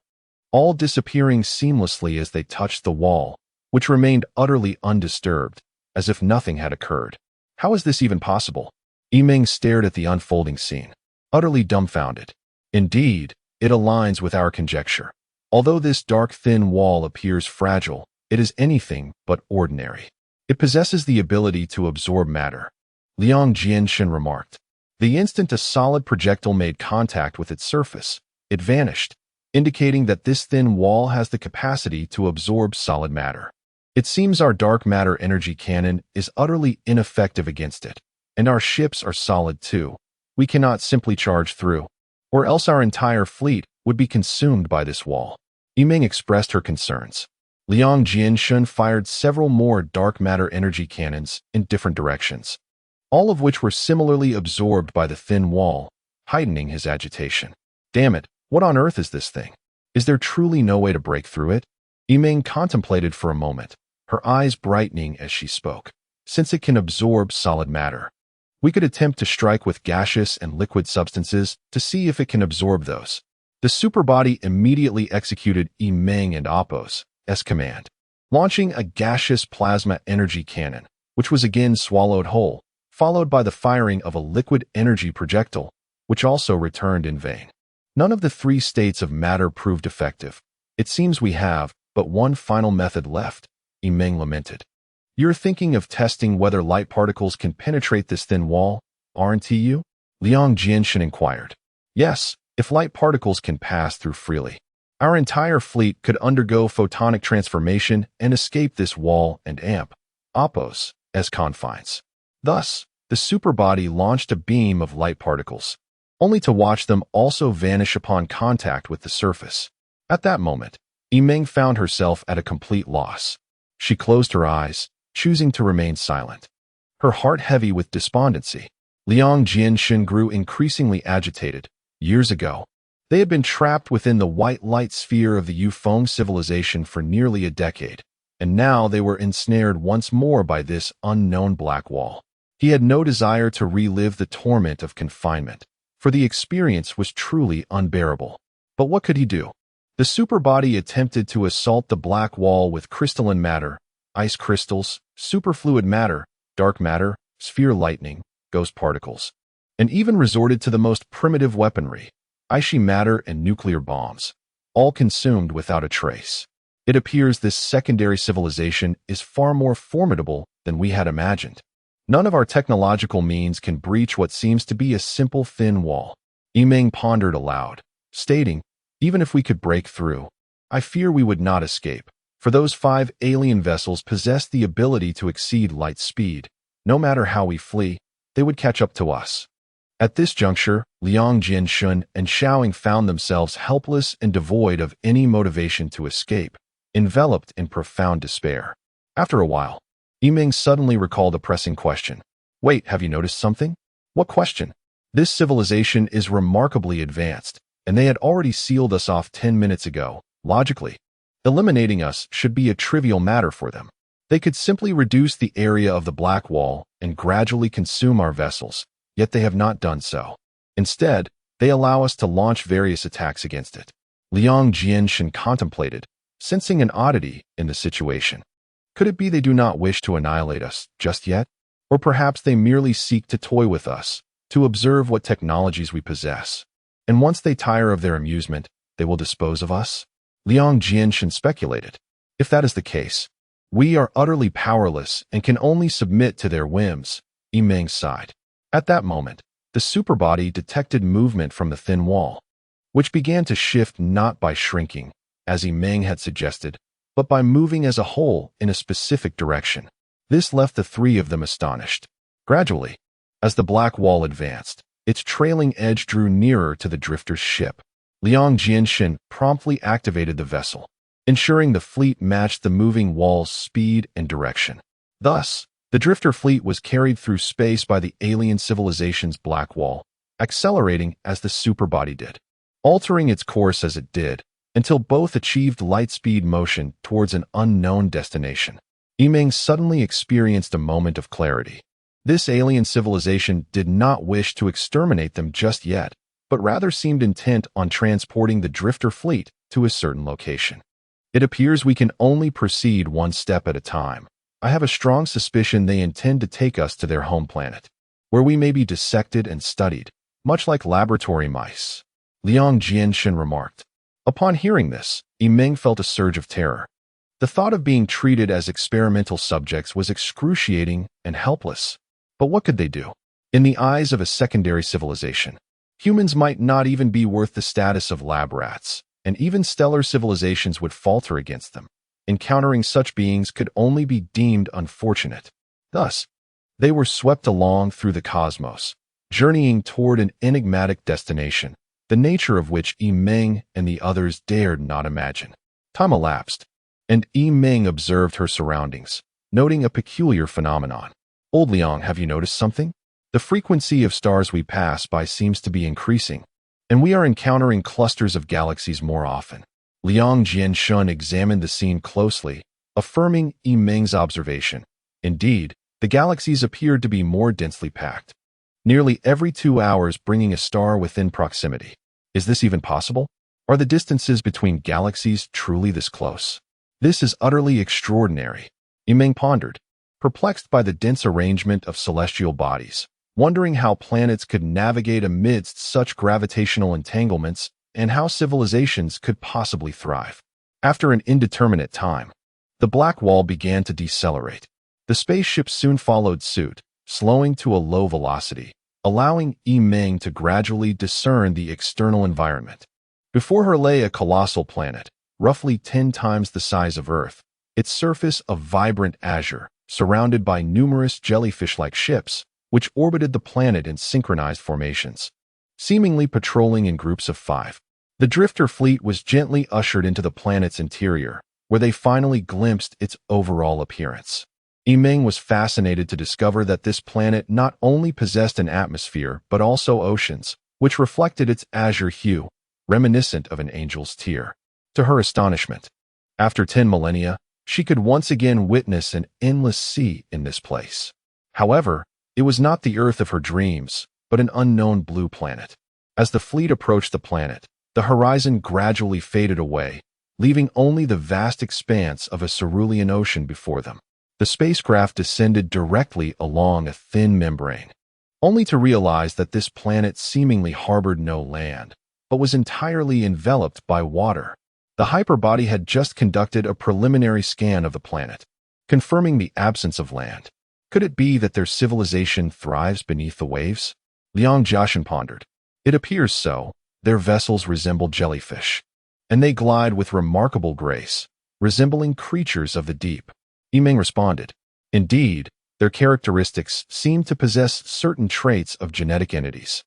all disappearing seamlessly as they touched the wall, which remained utterly undisturbed, as if nothing had occurred. How is this even possible? Yimeng stared at the unfolding scene, utterly dumbfounded. Indeed, it aligns with our conjecture. Although this dark thin wall appears fragile, it is anything but ordinary. It possesses the ability to absorb matter, Liang Jianshan remarked. The instant a solid projectile made contact with its surface, it vanished, indicating that this thin wall has the capacity to absorb solid matter. It seems our dark matter energy cannon is utterly ineffective against it, and our ships are solid too. We cannot simply charge through, or else our entire fleet would be consumed by this wall. Yimeng expressed her concerns. Liang Jianshan fired several more dark matter energy cannons in different directions, all of which were similarly absorbed by the thin wall, heightening his agitation. Damn it, what on earth is this thing? Is there truly no way to break through it? Yimeng contemplated for a moment, her eyes brightening as she spoke. Since it can absorb solid matter, we could attempt to strike with gaseous and liquid substances to see if it can absorb those. The superbody immediately executed Yimeng and Appo's command, launching a gaseous plasma energy cannon, which was again swallowed whole, followed by the firing of a liquid energy projectile, which also returned in vain. None of the three states of matter proved effective. It seems we have but one final method left, Yimeng lamented. You're thinking of testing whether light particles can penetrate this thin wall, aren't you? Liang Jianshan inquired. Yes, if light particles can pass through freely. Our entire fleet could undergo photonic transformation and escape this wall and Appo's confines. Thus, the superbody launched a beam of light particles, only to watch them also vanish upon contact with the surface. At that moment, Yimeng found herself at a complete loss. She closed her eyes, choosing to remain silent, her heart heavy with despondency. Liang Jianshan grew increasingly agitated. Years ago, they had been trapped within the white light sphere of the Yufeng civilization for nearly a decade, and now they were ensnared once more by this unknown black wall. He had no desire to relive the torment of confinement, for the experience was truly unbearable. But what could he do? The superbody attempted to assault the black wall with crystalline matter, ice crystals, superfluid matter, dark matter, sphere lightning, ghost particles, and even resorted to the most primitive weaponry, icy matter and nuclear bombs, all consumed without a trace. It appears this secondary civilization is far more formidable than we had imagined. None of our technological means can breach what seems to be a simple thin wall. Yimeng pondered aloud, stating, even if we could break through, I fear we would not escape, for those 5 alien vessels possess the ability to exceed light speed. No matter how we flee, they would catch up to us. At this juncture, Liang Jianshan and Xiaoying found themselves helpless and devoid of any motivation to escape, enveloped in profound despair. After a while, Yimeng suddenly recalled a pressing question. Wait, have you noticed something? What question? This civilization is remarkably advanced, and they had already sealed us off 10 minutes ago. Logically, eliminating us should be a trivial matter for them. They could simply reduce the area of the black wall and gradually consume our vessels, yet they have not done so. Instead, they allow us to launch various attacks against it. Liang Jianshan contemplated, sensing an oddity in the situation. Could it be they do not wish to annihilate us just yet? Or perhaps they merely seek to toy with us, to observe what technologies we possess. And once they tire of their amusement, they will dispose of us? Liang Jianshan speculated. If that is the case, we are utterly powerless and can only submit to their whims. Yimeng sighed. At that moment, the superbody detected movement from the thin wall, which began to shift not by shrinking, as Yimeng had suggested, but by moving as a whole in a specific direction. This left the three of them astonished. Gradually, as the black wall advanced, its trailing edge drew nearer to the drifter's ship. Liang Jianshan promptly activated the vessel, ensuring the fleet matched the moving wall's speed and direction. Thus, the drifter fleet was carried through space by the alien civilization's black wall, accelerating as the superbody did, altering its course as it did, until both achieved light-speed motion towards an unknown destination. Yimeng suddenly experienced a moment of clarity. This alien civilization did not wish to exterminate them just yet, but rather seemed intent on transporting the drifter fleet to a certain location. It appears we can only proceed one step at a time. I have a strong suspicion they intend to take us to their home planet, where we may be dissected and studied, much like laboratory mice," Liang Jianxun remarked. Upon hearing this, Yimeng felt a surge of terror. The thought of being treated as experimental subjects was excruciating and helpless. But what could they do? In the eyes of a secondary civilization, humans might not even be worth the status of lab rats, and even stellar civilizations would falter against them. Encountering such beings could only be deemed unfortunate. Thus, they were swept along through the cosmos, journeying toward an enigmatic destination, the nature of which Yimeng and the others dared not imagine. Time elapsed, and Yimeng observed her surroundings, noting a peculiar phenomenon. "Old Liang, have you noticed something? The frequency of stars we pass by seems to be increasing, and we are encountering clusters of galaxies more often." Liang Jianxun examined the scene closely, affirming Yimeng's observation. Indeed, the galaxies appeared to be more densely packed, nearly every 2 hours bringing a star within proximity. Is this even possible? Are the distances between galaxies truly this close? This is utterly extraordinary, Yimeng pondered, perplexed by the dense arrangement of celestial bodies, wondering how planets could navigate amidst such gravitational entanglements and how civilizations could possibly thrive. After an indeterminate time, the black wall began to decelerate. The spaceship soon followed suit, slowing to a low velocity, allowing Yimeng to gradually discern the external environment. Before her lay a colossal planet, roughly 10 times the size of Earth, its surface of vibrant azure, surrounded by numerous jellyfish-like ships, which orbited the planet in synchronized formations, seemingly patrolling in groups of 5. The drifter fleet was gently ushered into the planet's interior, where they finally glimpsed its overall appearance. Yimeng was fascinated to discover that this planet not only possessed an atmosphere but also oceans, which reflected its azure hue, reminiscent of an angel's tear. To her astonishment, after 10 millennia, she could once again witness an endless sea in this place. However, it was not the Earth of her dreams, but an unknown blue planet. As the fleet approached the planet, the horizon gradually faded away, leaving only the vast expanse of a cerulean ocean before them. The spacecraft descended directly along a thin membrane, only to realize that this planet seemingly harbored no land, but was entirely enveloped by water. The hyperbody had just conducted a preliminary scan of the planet, confirming the absence of land. Could it be that their civilization thrives beneath the waves? Liang Jianxun pondered. It appears so. Their vessels resemble jellyfish, and they glide with remarkable grace, resembling creatures of the deep. Yimeng responded. Indeed, their characteristics seem to possess certain traits of genetic entities.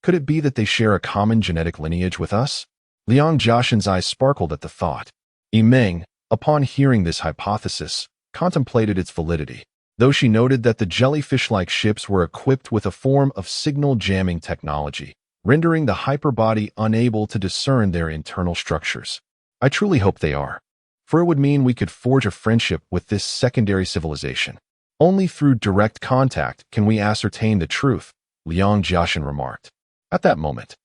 Could it be that they share a common genetic lineage with us? Liang Jianxun's eyes sparkled at the thought. Yimeng, upon hearing this hypothesis, contemplated its validity, though she noted that the jellyfish-like ships were equipped with a form of signal jamming technology, rendering the hyperbody unable to discern their internal structures. I truly hope they are, for it would mean we could forge a friendship with this secondary civilization. Only through direct contact can we ascertain the truth, Liang Jianxun remarked. At that moment,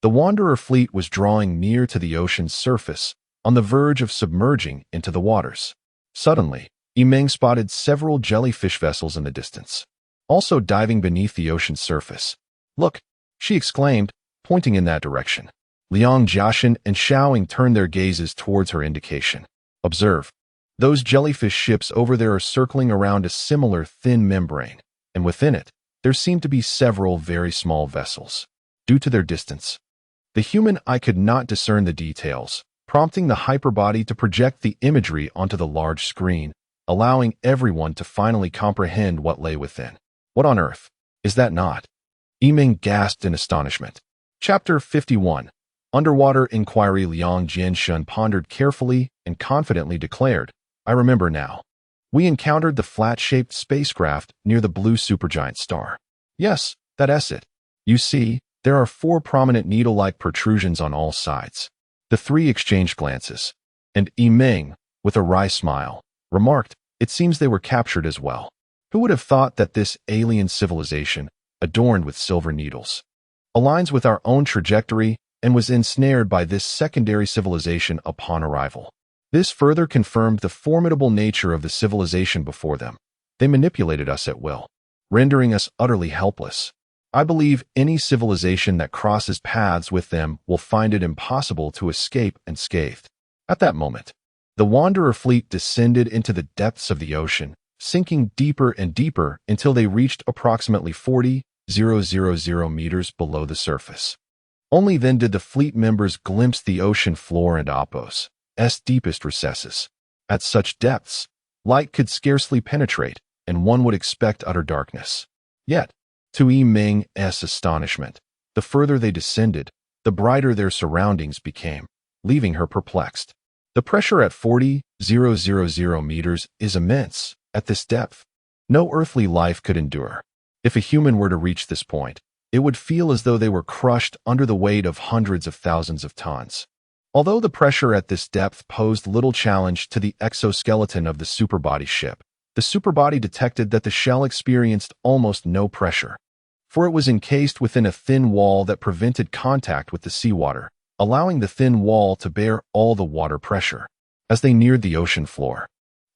the Wanderer fleet was drawing near to the ocean's surface, on the verge of submerging into the waters. Suddenly, Yimeng spotted several jellyfish vessels in the distance, also diving beneath the ocean's surface. "Look," she exclaimed, pointing in that direction. Liang Jianxun and Xiaoying turned their gazes towards her indication. "Observe. Those jellyfish ships over there are circling around a similar thin membrane, and within it, there seem to be several very small vessels. Due to their distance, the human eye could not discern the details, prompting the hyperbody to project the imagery onto the large screen, allowing everyone to finally comprehend what lay within. What on earth is that not?" Yimeng gasped in astonishment. Chapter 51. Underwater Inquiry. Liang Jianxun pondered carefully and confidently declared, "I remember now. We encountered the flat-shaped spacecraft near the blue supergiant star. Yes, that's it. You see, there are 4 prominent needle-like protrusions on all sides." The 3 exchanged glances, and Yimeng, with a wry smile, remarked, "It seems they were captured as well. Who would have thought that this alien civilization, adorned with silver needles, aligns with our own trajectory and was ensnared by this secondary civilization upon arrival? This further confirmed the formidable nature of the civilization before them. They manipulated us at will, rendering us utterly helpless. I believe any civilization that crosses paths with them will find it impossible to escape unscathed. At that moment, the Wanderer fleet descended into the depths of the ocean, sinking deeper and deeper until they reached approximately 40,000 meters below the surface. Only then did the fleet members glimpse the ocean floor and Apos' deepest recesses. At such depths, light could scarcely penetrate, and one would expect utter darkness. Yet, to Yi Ming's astonishment, the further they descended, the brighter their surroundings became, leaving her perplexed. The pressure at 40,000 meters is immense. At this depth, no earthly life could endure. If a human were to reach this point, it would feel as though they were crushed under the weight of hundreds of thousands of tons. Although the pressure at this depth posed little challenge to the exoskeleton of the superbody ship, the superbody detected that the shell experienced almost no pressure, for it was encased within a thin wall that prevented contact with the seawater, allowing the thin wall to bear all the water pressure. As they neared the ocean floor,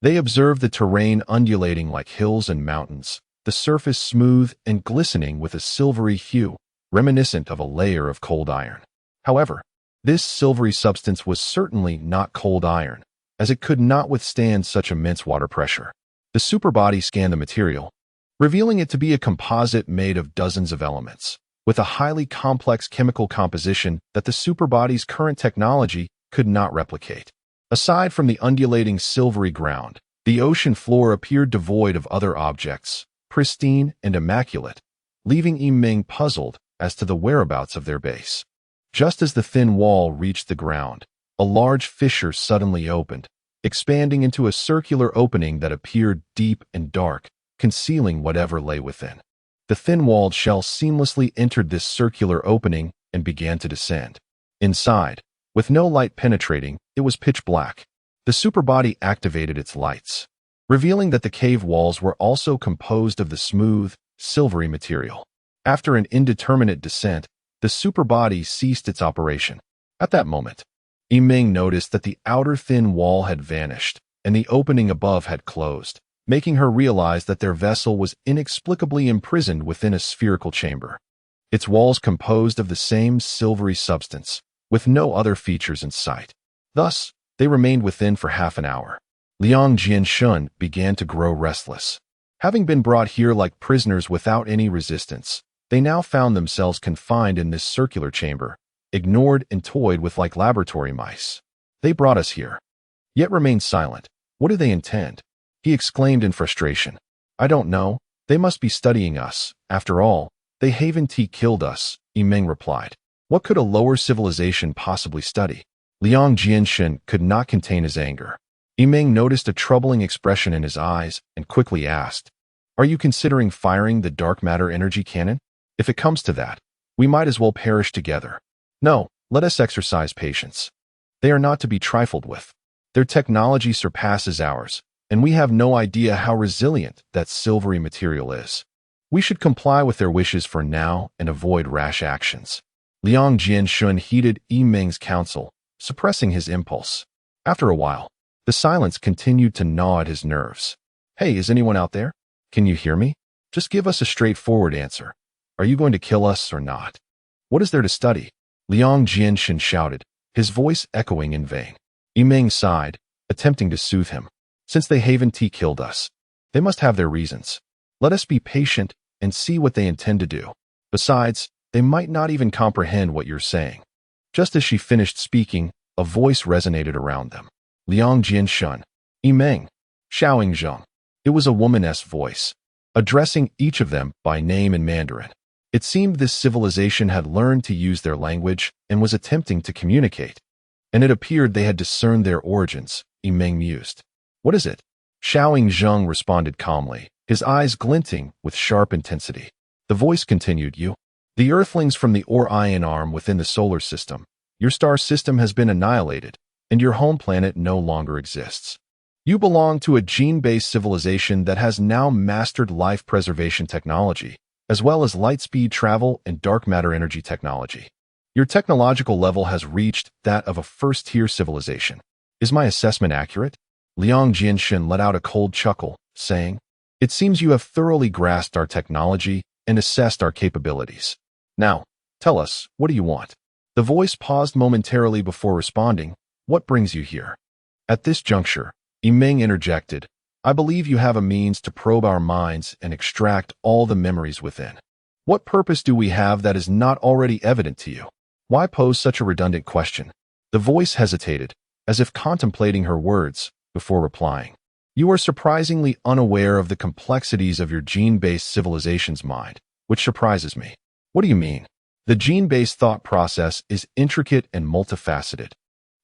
they observed the terrain undulating like hills and mountains, the surface smooth and glistening with a silvery hue, reminiscent of a layer of cold iron. However, this silvery substance was certainly not cold iron, as it could not withstand such immense water pressure. The superbody scanned the material, revealing it to be a composite made of dozens of elements, with a highly complex chemical composition that the superbody's current technology could not replicate. Aside from the undulating silvery ground, the ocean floor appeared devoid of other objects, pristine and immaculate, leaving Yi Ming puzzled as to the whereabouts of their base. Just as the thin wall reached the ground, a large fissure suddenly opened, expanding into a circular opening that appeared deep and dark, concealing whatever lay within. The thin-walled shell seamlessly entered this circular opening and began to descend. Inside, with no light penetrating, it was pitch black. The superbody activated its lights, revealing that the cave walls were also composed of the smooth, silvery material. After an indeterminate descent, the superbody ceased its operation. At that moment, Yi Ming noticed that the outer thin wall had vanished, and the opening above had closed, making her realize that their vessel was inexplicably imprisoned within a spherical chamber. Its walls composed of the same silvery substance, with no other features in sight. Thus, they remained within for half an hour. Liang Jianshun began to grow restless. Having been brought here like prisoners without any resistance, they now found themselves confined in this circular chamber, ignored and toyed with like laboratory mice. They brought us here, yet remained silent. What do they intend? He exclaimed in frustration. I don't know. They must be studying us. After all, they haven't killed us, Yi Ming replied. What could a lower civilization possibly study? Liang Jianshun could not contain his anger. Yi Ming noticed a troubling expression in his eyes and quickly asked, Are you considering firing the dark matter energy cannon? If it comes to that, we might as well perish together. No, let us exercise patience. They are not to be trifled with. Their technology surpasses ours, and we have no idea how resilient that silvery material is. We should comply with their wishes for now and avoid rash actions. Liang Jianshun heeded Yi Ming's counsel, suppressing his impulse. After a while, the silence continued to gnaw at his nerves. Hey, is anyone out there? Can you hear me? Just give us a straightforward answer. Are you going to kill us or not? What is there to study? Liang Jianshun shouted, his voice echoing in vain. Yi Ming sighed, attempting to soothe him. Since they haven't killed us, they must have their reasons. Let us be patient and see what they intend to do. Besides, they might not even comprehend what you're saying. Just as she finished speaking, a voice resonated around them. Liang Jianshun, Yi Ming, Xiaoing Zheng. It was a woman's voice, addressing each of them by name in Mandarin. It seemed this civilization had learned to use their language and was attempting to communicate. And it appeared they had discerned their origins, Yi Ming mused. What is it? Xiaoing Zheng responded calmly, his eyes glinting with sharp intensity. The voice continued, The Earthlings from the Orion arm within the solar system. Your star system has been annihilated, and your home planet no longer exists. You belong to a gene-based civilization that has now mastered life preservation technology, as well as light-speed travel and dark matter energy technology. Your technological level has reached that of a first-tier civilization. Is my assessment accurate? Liang Jinshin let out a cold chuckle, saying, "It seems you have thoroughly grasped our technology and assessed our capabilities. Now, tell us, what do you want?" The voice paused momentarily before responding, "What brings you here?" At this juncture, Yimeng interjected, "I believe you have a means to probe our minds and extract all the memories within. What purpose do we have that is not already evident to you? Why pose such a redundant question?" The voice hesitated, as if contemplating her words, before replying. "You are surprisingly unaware of the complexities of your gene-based civilization's mind, which surprises me." "What do you mean?" "The gene-based thought process is intricate and multifaceted,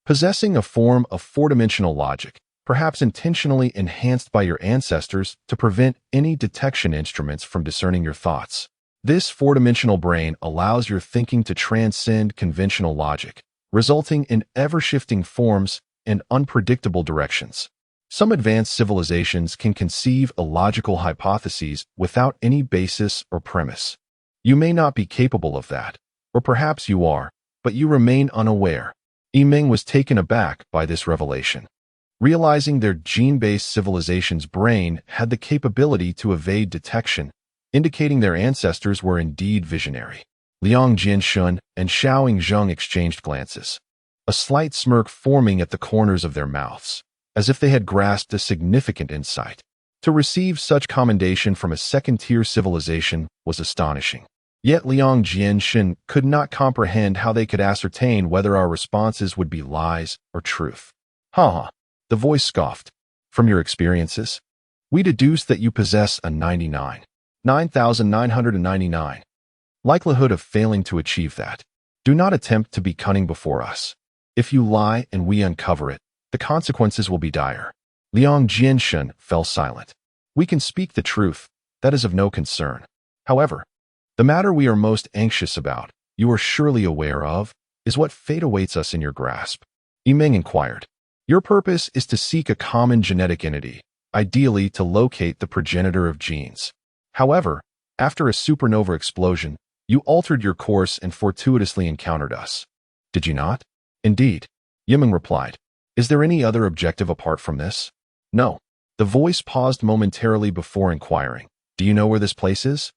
possessing a form of four-dimensional logic, perhaps intentionally enhanced by your ancestors to prevent any detection instruments from discerning your thoughts. This four-dimensional brain allows your thinking to transcend conventional logic, resulting in ever-shifting forms and unpredictable directions. Some advanced civilizations can conceive illogical hypotheses without any basis or premise. You may not be capable of that, or perhaps you are, but you remain unaware." Yimeng was taken aback by this revelation. Realizing their gene-based civilization's brain had the capability to evade detection, indicating their ancestors were indeed visionary. Liang Jianshun and Xiao Yingzheng exchanged glances, a slight smirk forming at the corners of their mouths, as if they had grasped a significant insight. To receive such commendation from a second-tier civilization was astonishing. Yet Liang Jianshin could not comprehend how they could ascertain whether our responses would be lies or truth. "Ha!" The voice scoffed. "From your experiences, we deduce that you possess a 9,999 likelihood of failing to achieve that. Do not attempt to be cunning before us. If you lie and we uncover it, the consequences will be dire." Liang Jianshin fell silent. "We can speak the truth, that is of no concern. However, the matter we are most anxious about, you are surely aware of, is what fate awaits us in your grasp." Yimeng inquired. "Your purpose is to seek a common genetic entity, ideally to locate the progenitor of genes. However, after a supernova explosion, you altered your course and fortuitously encountered us. Did you not?" "Indeed," Yimeng replied. "Is there any other objective apart from this?" "No." The voice paused momentarily before inquiring, "Do you know where this place is?"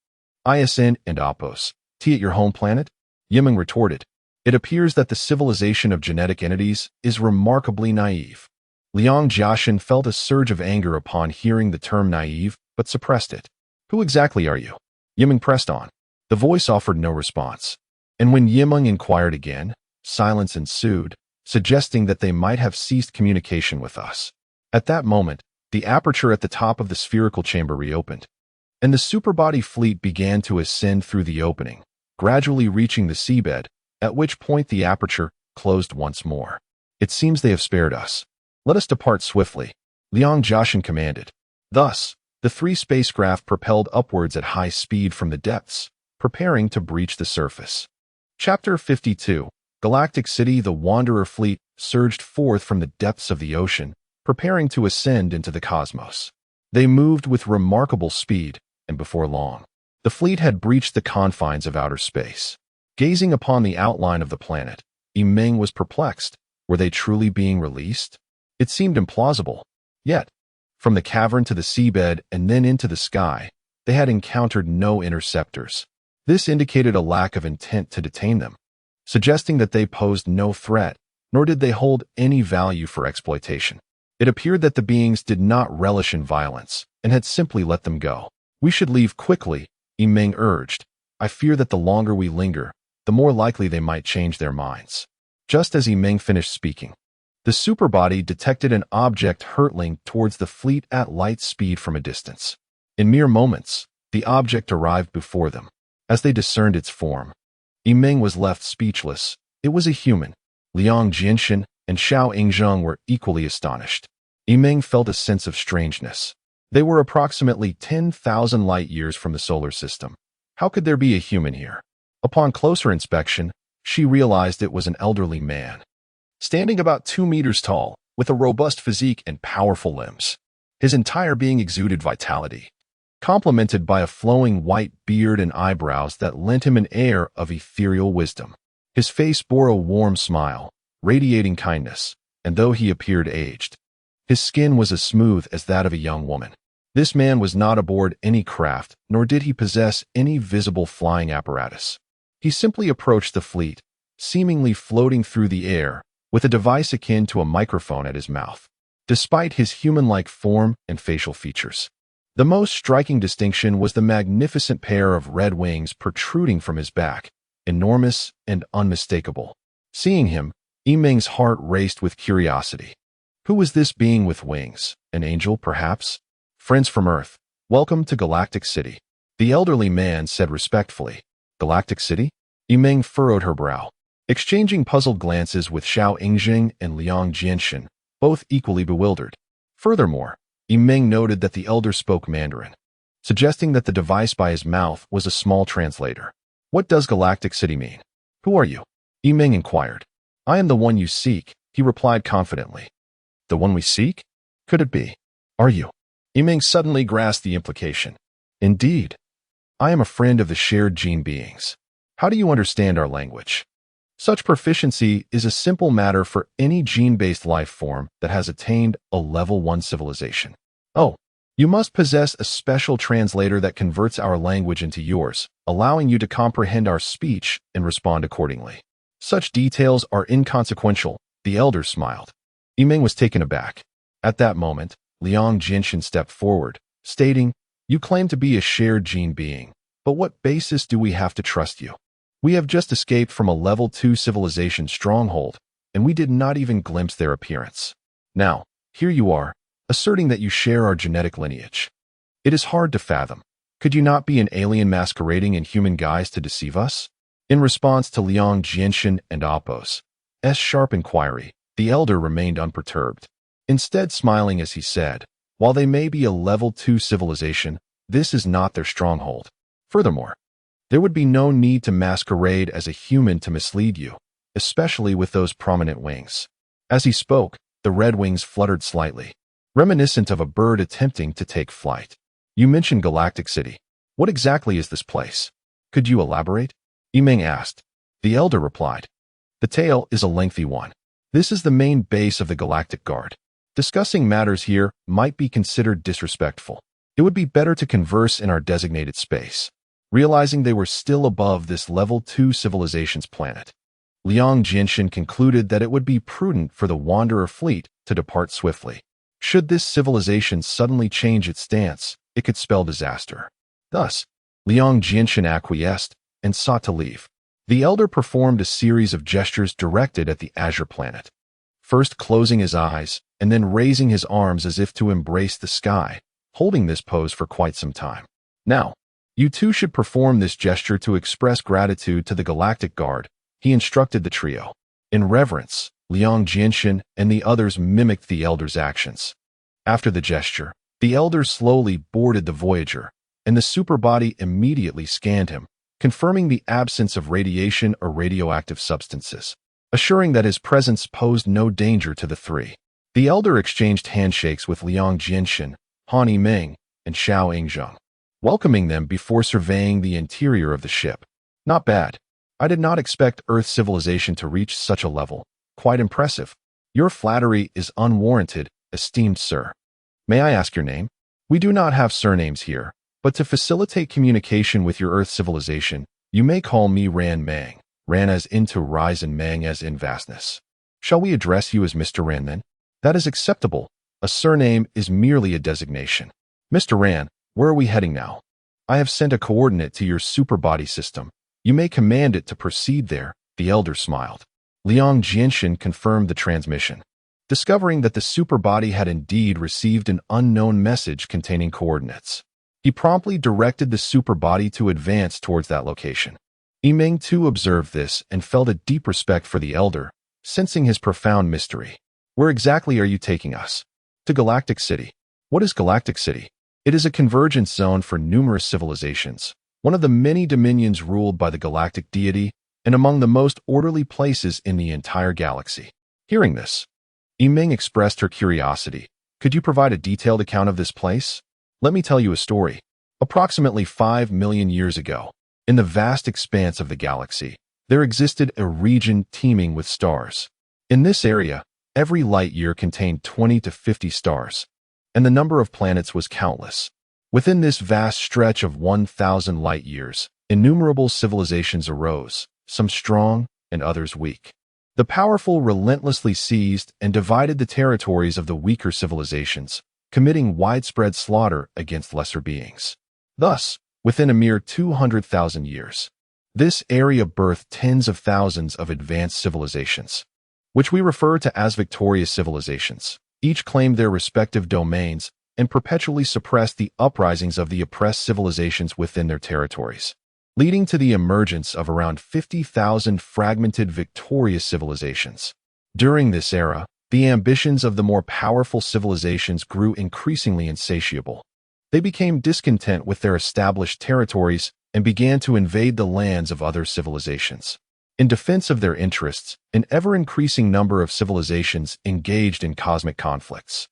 "ISN and Opos. T at your home planet?" Yimeng retorted. "It appears that the civilization of genetic entities is remarkably naive." Liang Jiashin felt a surge of anger upon hearing the term naive, but suppressed it. "Who exactly are you?" Yimeng pressed on. The voice offered no response. And when Yimeng inquired again, silence ensued, suggesting that they might have ceased communication with us. At that moment, the aperture at the top of the spherical chamber reopened, and the superbody fleet began to ascend through the opening, gradually reaching the seabed, at which point the aperture closed once more. "It seems they have spared us. Let us depart swiftly," Liang Jiashin commanded. Thus, the three spacecraft propelled upwards at high speed from the depths, preparing to breach the surface. Chapter 52. Galactic City. The Wanderer fleet surged forth from the depths of the ocean, preparing to ascend into the cosmos. They moved with remarkable speed, and before long, the fleet had breached the confines of outer space. Gazing upon the outline of the planet, Yimeng was perplexed. Were they truly being released? It seemed implausible. Yet, from the cavern to the seabed and then into the sky, they had encountered no interceptors. This indicated a lack of intent to detain them, suggesting that they posed no threat, nor did they hold any value for exploitation. It appeared that the beings did not relish in violence and had simply let them go. "We should leave quickly," Yimeng urged. "I fear that the longer we linger, the more likely they might change their minds." Just as Yimeng finished speaking, the superbody detected an object hurtling towards the fleet at light speed from a distance. In mere moments, the object arrived before them. As they discerned its form, Yimeng was left speechless. It was a human. Liang Jianshin and Xiao Yingzheng were equally astonished. Yimeng felt a sense of strangeness. They were approximately 10,000 light-years from the solar system. How could there be a human here? Upon closer inspection, she realized it was an elderly man, standing about 2 meters tall, with a robust physique and powerful limbs. His entire being exuded vitality, complemented by a flowing white beard and eyebrows that lent him an air of ethereal wisdom. His face bore a warm smile, radiating kindness, and though he appeared aged, his skin was as smooth as that of a young woman. This man was not aboard any craft, nor did he possess any visible flying apparatus. He simply approached the fleet, seemingly floating through the air, with a device akin to a microphone at his mouth. Despite his human-like form and facial features, the most striking distinction was the magnificent pair of red wings protruding from his back, enormous and unmistakable. Seeing him, Yimeng's heart raced with curiosity. Who was this being with wings? An angel, perhaps? Friends from Earth, welcome to Galactic City, the elderly man said respectfully. Galactic City? Yimeng furrowed her brow, exchanging puzzled glances with Xiao Yingjing and Liang Jianshan, both equally bewildered. Furthermore, Yimeng noted that the elder spoke Mandarin, suggesting that the device by his mouth was a small translator. What does Galactic City mean? Who are you? Yimeng inquired. I am the one you seek, he replied confidently. The one we seek? Could it be? Are you? Yimeng suddenly grasped the implication. Indeed. I am a friend of the shared gene beings. How do you understand our language? Such proficiency is a simple matter for any gene-based life form that has attained a level 1 civilization. Oh, you must possess a special translator that converts our language into yours, allowing you to comprehend our speech and respond accordingly. Such details are inconsequential, the elder smiled. Yimeng was taken aback. At that moment, Liang Jinshan stepped forward, stating, You claim to be a shared gene being, but what basis do we have to trust you? We have just escaped from a level 2 civilization stronghold, and we did not even glimpse their appearance. Now, here you are, asserting that you share our genetic lineage. It is hard to fathom. Could you not be an alien masquerading in human guise to deceive us? In response to Liang Jinshan and Appo's sharp inquiry, the elder remained unperturbed, instead smiling as he said, While they may be a level 2 civilization, this is not their stronghold. Furthermore, there would be no need to masquerade as a human to mislead you, especially with those prominent wings. As he spoke, the red wings fluttered slightly, reminiscent of a bird attempting to take flight. You mentioned Galactic City. What exactly is this place? Could you elaborate? Yimeng asked. The elder replied. The tale is a lengthy one. This is the main base of the Galactic Guard. Discussing matters here might be considered disrespectful. It would be better to converse in our designated space. Realizing they were still above this level 2 civilization's planet, Liang Jinshan concluded that it would be prudent for the Wanderer fleet to depart swiftly. Should this civilization suddenly change its stance, it could spell disaster. Thus, Liang Jinshan acquiesced and sought to leave. The elder performed a series of gestures directed at the Azure planet, first closing his eyes and then raising his arms as if to embrace the sky, holding this pose for quite some time. Now, you too should perform this gesture to express gratitude to the Galactic Guard, he instructed the trio. In reverence, Liang Jinshan and the others mimicked the elder's actions. After the gesture, the elder slowly boarded the Voyager, and the superbody immediately scanned him, confirming the absence of radiation or radioactive substances, assuring that his presence posed no danger to the three. The elder exchanged handshakes with Liang Jinshan, Han Yimeng, and Xiao Yingjing, welcoming them before surveying the interior of the ship. Not bad. I did not expect Earth civilization to reach such a level. Quite impressive. Your flattery is unwarranted, esteemed sir. May I ask your name? We do not have surnames here, but to facilitate communication with your Earth civilization, you may call me Ran Mang. Ran as in to rise and Mang as in vastness. Shall we address you as Mr. Ran then? That is acceptable. A surname is merely a designation. Mr. Ran, where are we heading now? I have sent a coordinate to your superbody system. You may command it to proceed there, the elder smiled. Liang Jinshan confirmed the transmission, discovering that the superbody had indeed received an unknown message containing coordinates. He promptly directed the superbody to advance towards that location. Yimeng too observed this and felt a deep respect for the elder, sensing his profound mystery. Where exactly are you taking us? To Galactic City. What is Galactic City? It is a convergence zone for numerous civilizations, one of the many dominions ruled by the galactic deity, and among the most orderly places in the entire galaxy. Hearing this, Yimeng expressed her curiosity. Could you provide a detailed account of this place? Let me tell you a story. Approximately 5 million years ago, in the vast expanse of the galaxy, there existed a region teeming with stars. In this area, Every light year contained 20 to 50 stars, and the number of planets was countless. Within this vast stretch of 1,000 light years, innumerable civilizations arose, some strong and others weak. The powerful relentlessly seized and divided the territories of the weaker civilizations, committing widespread slaughter against lesser beings. Thus, within a mere 200,000 years, this area birthed tens of thousands of advanced civilizations, which we refer to as victorious civilizations. Each claimed their respective domains and perpetually suppressed the uprisings of the oppressed civilizations within their territories, leading to the emergence of around 50,000 fragmented victorious civilizations. During this era, the ambitions of the more powerful civilizations grew increasingly insatiable. They became discontent with their established territories and began to invade the lands of other civilizations. In defense of their interests, an ever-increasing number of civilizations engaged in cosmic conflicts.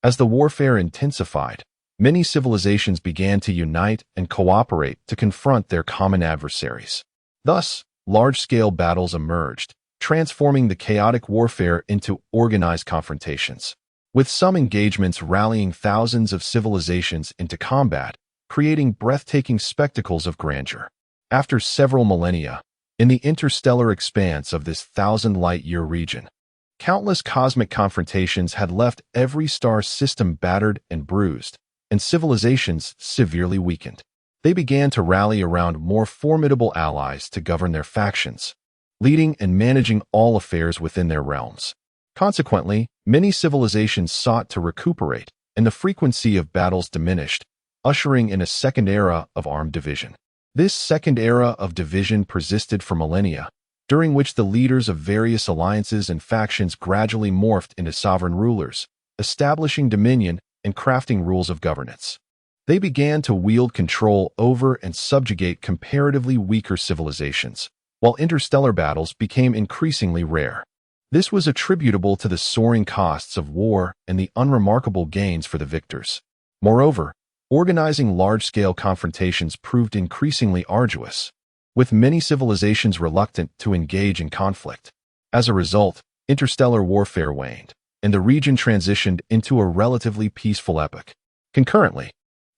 As the warfare intensified, many civilizations began to unite and cooperate to confront their common adversaries. Thus, large-scale battles emerged, transforming the chaotic warfare into organized confrontations, with some engagements rallying thousands of civilizations into combat, creating breathtaking spectacles of grandeur. After several millennia, in the interstellar expanse of this 1,000-light-year region, countless cosmic confrontations had left every star system battered and bruised, and civilizations severely weakened. They began to rally around more formidable allies to govern their factions, leading and managing all affairs within their realms. Consequently, many civilizations sought to recuperate, and the frequency of battles diminished, ushering in a second era of armed division. This second era of division persisted for millennia, during which the leaders of various alliances and factions gradually morphed into sovereign rulers, establishing dominion and crafting rules of governance. They began to wield control over and subjugate comparatively weaker civilizations, while interstellar battles became increasingly rare. This was attributable to the soaring costs of war and the unremarkable gains for the victors. Moreover, organizing large-scale confrontations proved increasingly arduous, with many civilizations reluctant to engage in conflict. As a result, interstellar warfare waned, and the region transitioned into a relatively peaceful epoch. Concurrently,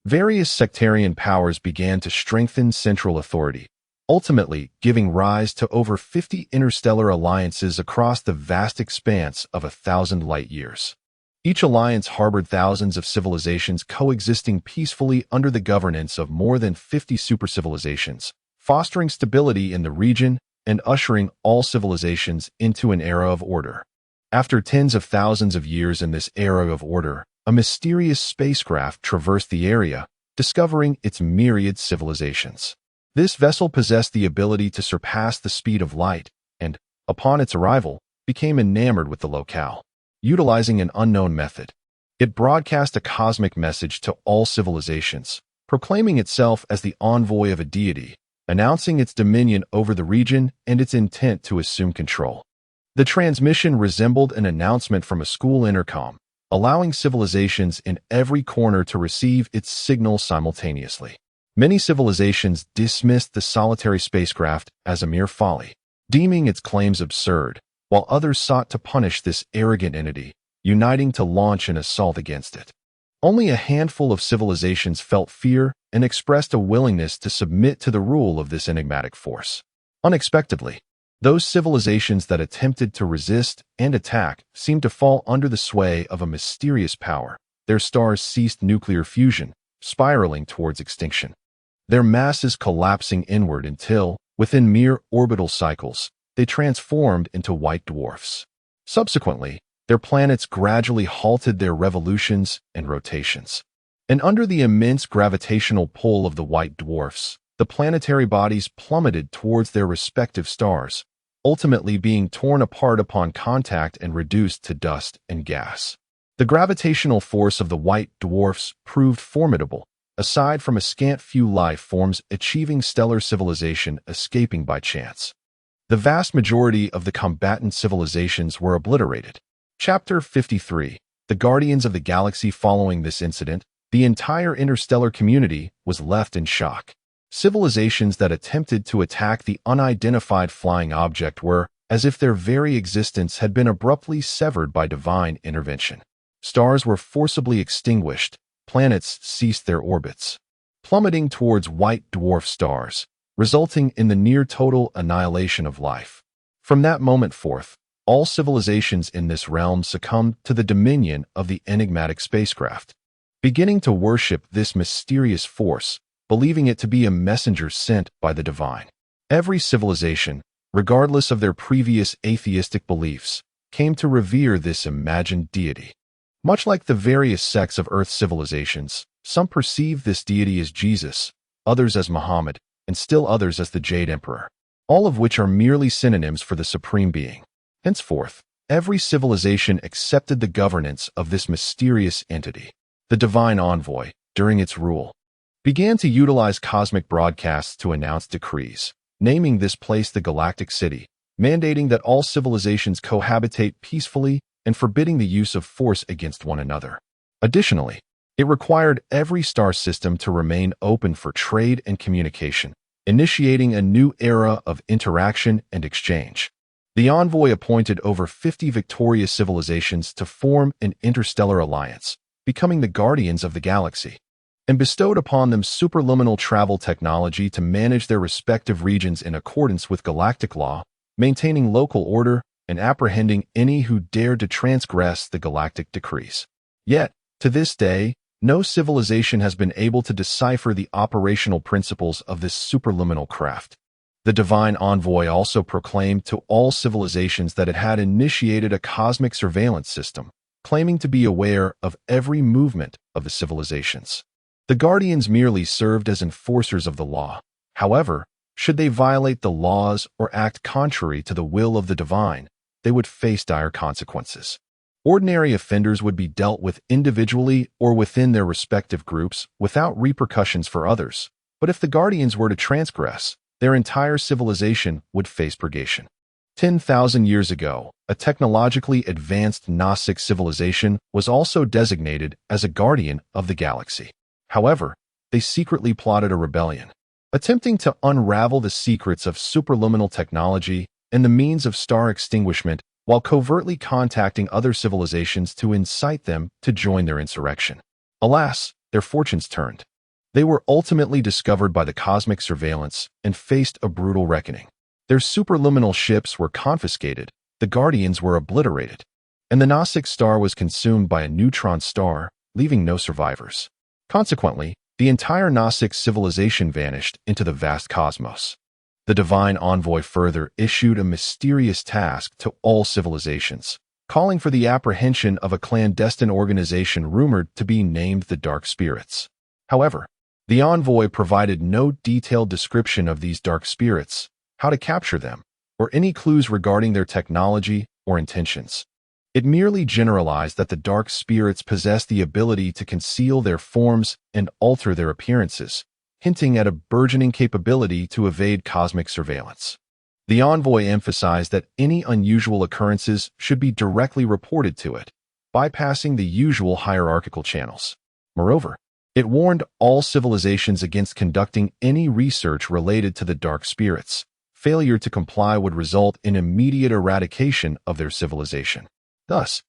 various sectarian powers began to strengthen central authority, ultimately giving rise to over 50 interstellar alliances across the vast expanse of 1,000 light-years. Each alliance harbored thousands of civilizations coexisting peacefully under the governance of more than 50 supercivilizations, fostering stability in the region and ushering all civilizations into an era of order. After tens of thousands of years in this era of order, a mysterious spacecraft traversed the area, discovering its myriad civilizations. This vessel possessed the ability to surpass the speed of light and, upon its arrival, became enamored with the locale. Utilizing an unknown method, it broadcast a cosmic message to all civilizations, proclaiming itself as the envoy of a deity, announcing its dominion over the region and its intent to assume control. The transmission resembled an announcement from a school intercom, allowing civilizations in every corner to receive its signal simultaneously. Many civilizations dismissed the solitary spacecraft as a mere folly, deeming its claims absurd, while others sought to punish this arrogant entity, uniting to launch an assault against it. Only a handful of civilizations felt fear and expressed a willingness to submit to the rule of this enigmatic force. Unexpectedly, those civilizations that attempted to resist and attack seemed to fall under the sway of a mysterious power. Their stars ceased nuclear fusion, spiraling towards extinction, their masses collapsing inward until, within mere orbital cycles, they transformed into white dwarfs. Subsequently, their planets gradually halted their revolutions and rotations. And under the immense gravitational pull of the white dwarfs, the planetary bodies plummeted towards their respective stars, ultimately being torn apart upon contact and reduced to dust and gas. The gravitational force of the white dwarfs proved formidable, aside from a scant few life forms achieving stellar civilization escaping by chance. The vast majority of the combatant civilizations were obliterated. Chapter 53. The Guardians of the Galaxy. Following this incident, the entire interstellar community was left in shock. Civilizations that attempted to attack the unidentified flying object were, as if their very existence had been abruptly severed by divine intervention. Stars were forcibly extinguished, planets ceased their orbits, plummeting towards white dwarf stars, resulting in the near-total annihilation of life. From that moment forth, all civilizations in this realm succumbed to the dominion of the enigmatic spacecraft, beginning to worship this mysterious force, believing it to be a messenger sent by the divine. Every civilization, regardless of their previous atheistic beliefs, came to revere this imagined deity. Much like the various sects of Earth's civilizations, some perceive this deity as Jesus, others as Muhammad, and still others as the Jade Emperor, all of which are merely synonyms for the Supreme Being. Henceforth, every civilization accepted the governance of this mysterious entity. The divine envoy, during its rule, began to utilize cosmic broadcasts to announce decrees, naming this place the Galactic City, mandating that all civilizations cohabitate peacefully and forbidding the use of force against one another. Additionally, it required every star system to remain open for trade and communication, initiating a new era of interaction and exchange. The envoy appointed over 50 victorious civilizations to form an interstellar alliance, becoming the guardians of the galaxy, and bestowed upon them superluminal travel technology to manage their respective regions in accordance with galactic law, maintaining local order and apprehending any who dared to transgress the galactic decrees. Yet, to this day, no civilization has been able to decipher the operational principles of this superluminal craft. The divine envoy also proclaimed to all civilizations that it had initiated a cosmic surveillance system, claiming to be aware of every movement of the civilizations. The guardians merely served as enforcers of the law. However, should they violate the laws or act contrary to the will of the divine, they would face dire consequences. Ordinary offenders would be dealt with individually or within their respective groups without repercussions for others, but if the guardians were to transgress, their entire civilization would face purgation. 10,000 years ago, a technologically advanced Gnostic civilization was also designated as a guardian of the galaxy. However, they secretly plotted a rebellion, attempting to unravel the secrets of superluminal technology and the means of star extinguishment while covertly contacting other civilizations to incite them to join their insurrection. Alas, their fortunes turned. They were ultimately discovered by the cosmic surveillance and faced a brutal reckoning. Their superluminal ships were confiscated, the guardians were obliterated, and the Gnostic star was consumed by a neutron star, leaving no survivors. Consequently, the entire Gnostic civilization vanished into the vast cosmos. The divine envoy further issued a mysterious task to all civilizations, calling for the apprehension of a clandestine organization rumored to be named the Dark Spirits. However, the envoy provided no detailed description of these dark spirits, how to capture them, or any clues regarding their technology or intentions. It merely generalized that the dark spirits possess the ability to conceal their forms and alter their appearances, hinting at a burgeoning capability to evade cosmic surveillance. The envoy emphasized that any unusual occurrences should be directly reported to it, bypassing the usual hierarchical channels. Moreover, it warned all civilizations against conducting any research related to the dark spirits. Failure to comply would result in immediate eradication of their civilization. Thus,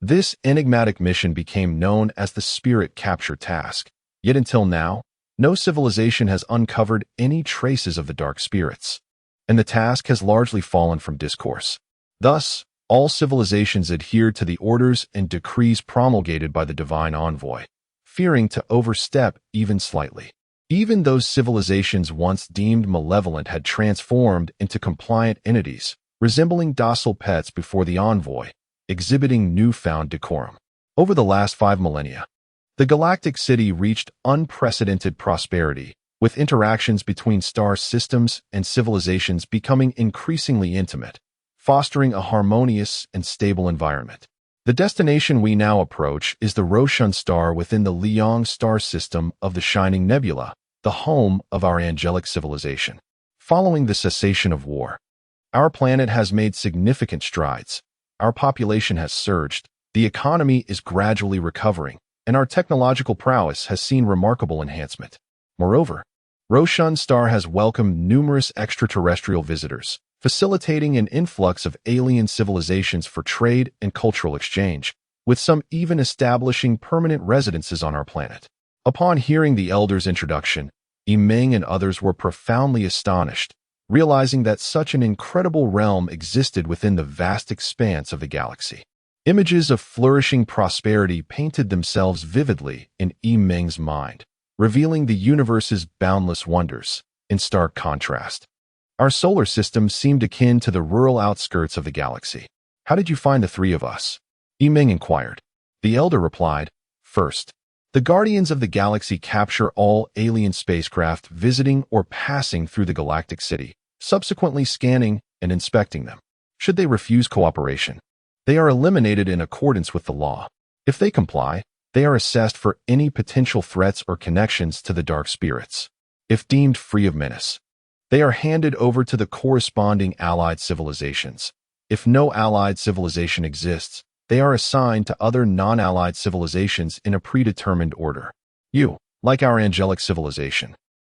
this enigmatic mission became known as the Spirit Capture Task. Yet until now, no civilization has uncovered any traces of the dark spirits, and the task has largely fallen from discourse. Thus, all civilizations adhered to the orders and decrees promulgated by the divine envoy, fearing to overstep even slightly. Even those civilizations once deemed malevolent had transformed into compliant entities, resembling docile pets before the envoy, exhibiting newfound decorum. Over the last 5 millennia, the Galactic City reached unprecedented prosperity, with interactions between star systems and civilizations becoming increasingly intimate, fostering a harmonious and stable environment. The destination we now approach is the Roshan star within the Liang star system of the Shining Nebula, the home of our angelic civilization. Following the cessation of war, our planet has made significant strides. Our population has surged, the economy is gradually recovering, and our technological prowess has seen remarkable enhancement. Moreover, Roshan star has welcomed numerous extraterrestrial visitors, facilitating an influx of alien civilizations for trade and cultural exchange, with some even establishing permanent residences on our planet. Upon hearing the elder's introduction, Yimeng and others were profoundly astonished, realizing that such an incredible realm existed within the vast expanse of the galaxy. Images of flourishing prosperity painted themselves vividly in Yimeng's mind, revealing the universe's boundless wonders. In stark contrast, our solar system seemed akin to the rural outskirts of the galaxy. How did you find the three of us? Yimeng inquired. The elder replied, First, the Guardians of the Galaxy capture all alien spacecraft visiting or passing through the galactic city, subsequently scanning and inspecting them. Should they refuse cooperation, they are eliminated in accordance with the law. If they comply, they are assessed for any potential threats or connections to the dark spirits. If deemed free of menace, they are handed over to the corresponding allied civilizations. If no allied civilization exists, they are assigned to other non-allied civilizations in a predetermined order. You, like our angelic civilization,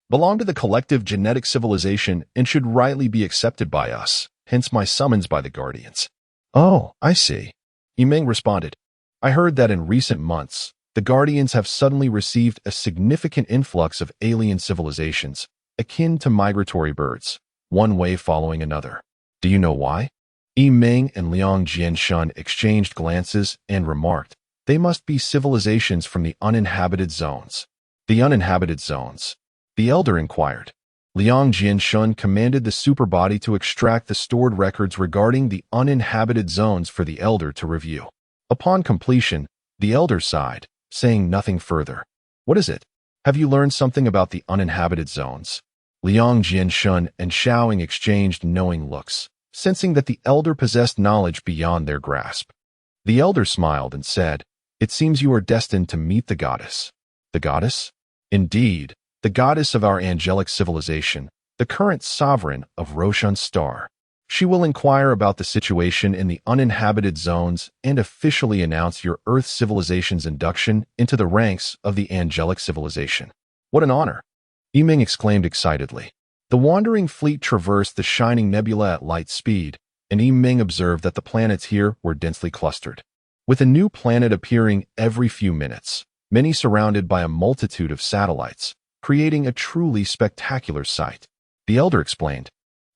belong to the collective genetic civilization and should rightly be accepted by us, hence my summons by the Guardians. Oh, I see. Yimeng responded. I heard that in recent months, the Guardians have suddenly received a significant influx of alien civilizations, akin to migratory birds, one wave following another. Do you know why? Yimeng and Liang Jianshun exchanged glances and remarked, they must be civilizations from the uninhabited zones. The uninhabited zones? The elder inquired. Liang Jianshun commanded the superbody to extract the stored records regarding the uninhabited zones for the elder to review. Upon completion, the elder sighed, saying nothing further. What is it? Have you learned something about the uninhabited zones? Liang Jianshun and Xiaoing exchanged knowing looks, sensing that the elder possessed knowledge beyond their grasp. The elder smiled and said, It seems you are destined to meet the goddess. The goddess? Indeed, the goddess of our angelic civilization, the current sovereign of Roshan star. She will inquire about the situation in the uninhabited zones and officially announce your Earth civilization's induction into the ranks of the angelic civilization. What an honor! Yimeng exclaimed excitedly. The wandering fleet traversed the shining nebula at light speed, and Yimeng observed that the planets here were densely clustered, with a new planet appearing every few minutes, many surrounded by a multitude of satellites, creating a truly spectacular sight. The elder explained,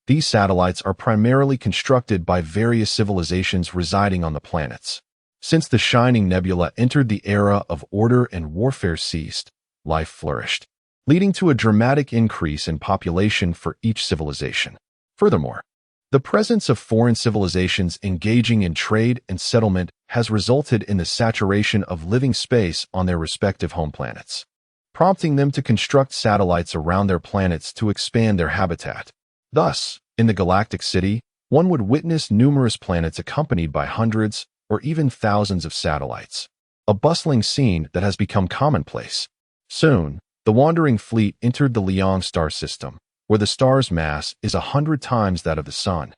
These satellites are primarily constructed by various civilizations residing on the planets. Since the shining nebula entered the era of order and warfare ceased, life flourished, leading to a dramatic increase in population for each civilization. Furthermore, the presence of foreign civilizations engaging in trade and settlement has resulted in the saturation of living space on their respective home planets, prompting them to construct satellites around their planets to expand their habitat. Thus, in the galactic city, one would witness numerous planets accompanied by hundreds or even thousands of satellites, a bustling scene that has become commonplace. Soon, the wandering fleet entered the Liang star system, where the star's mass is 100 times that of the Sun,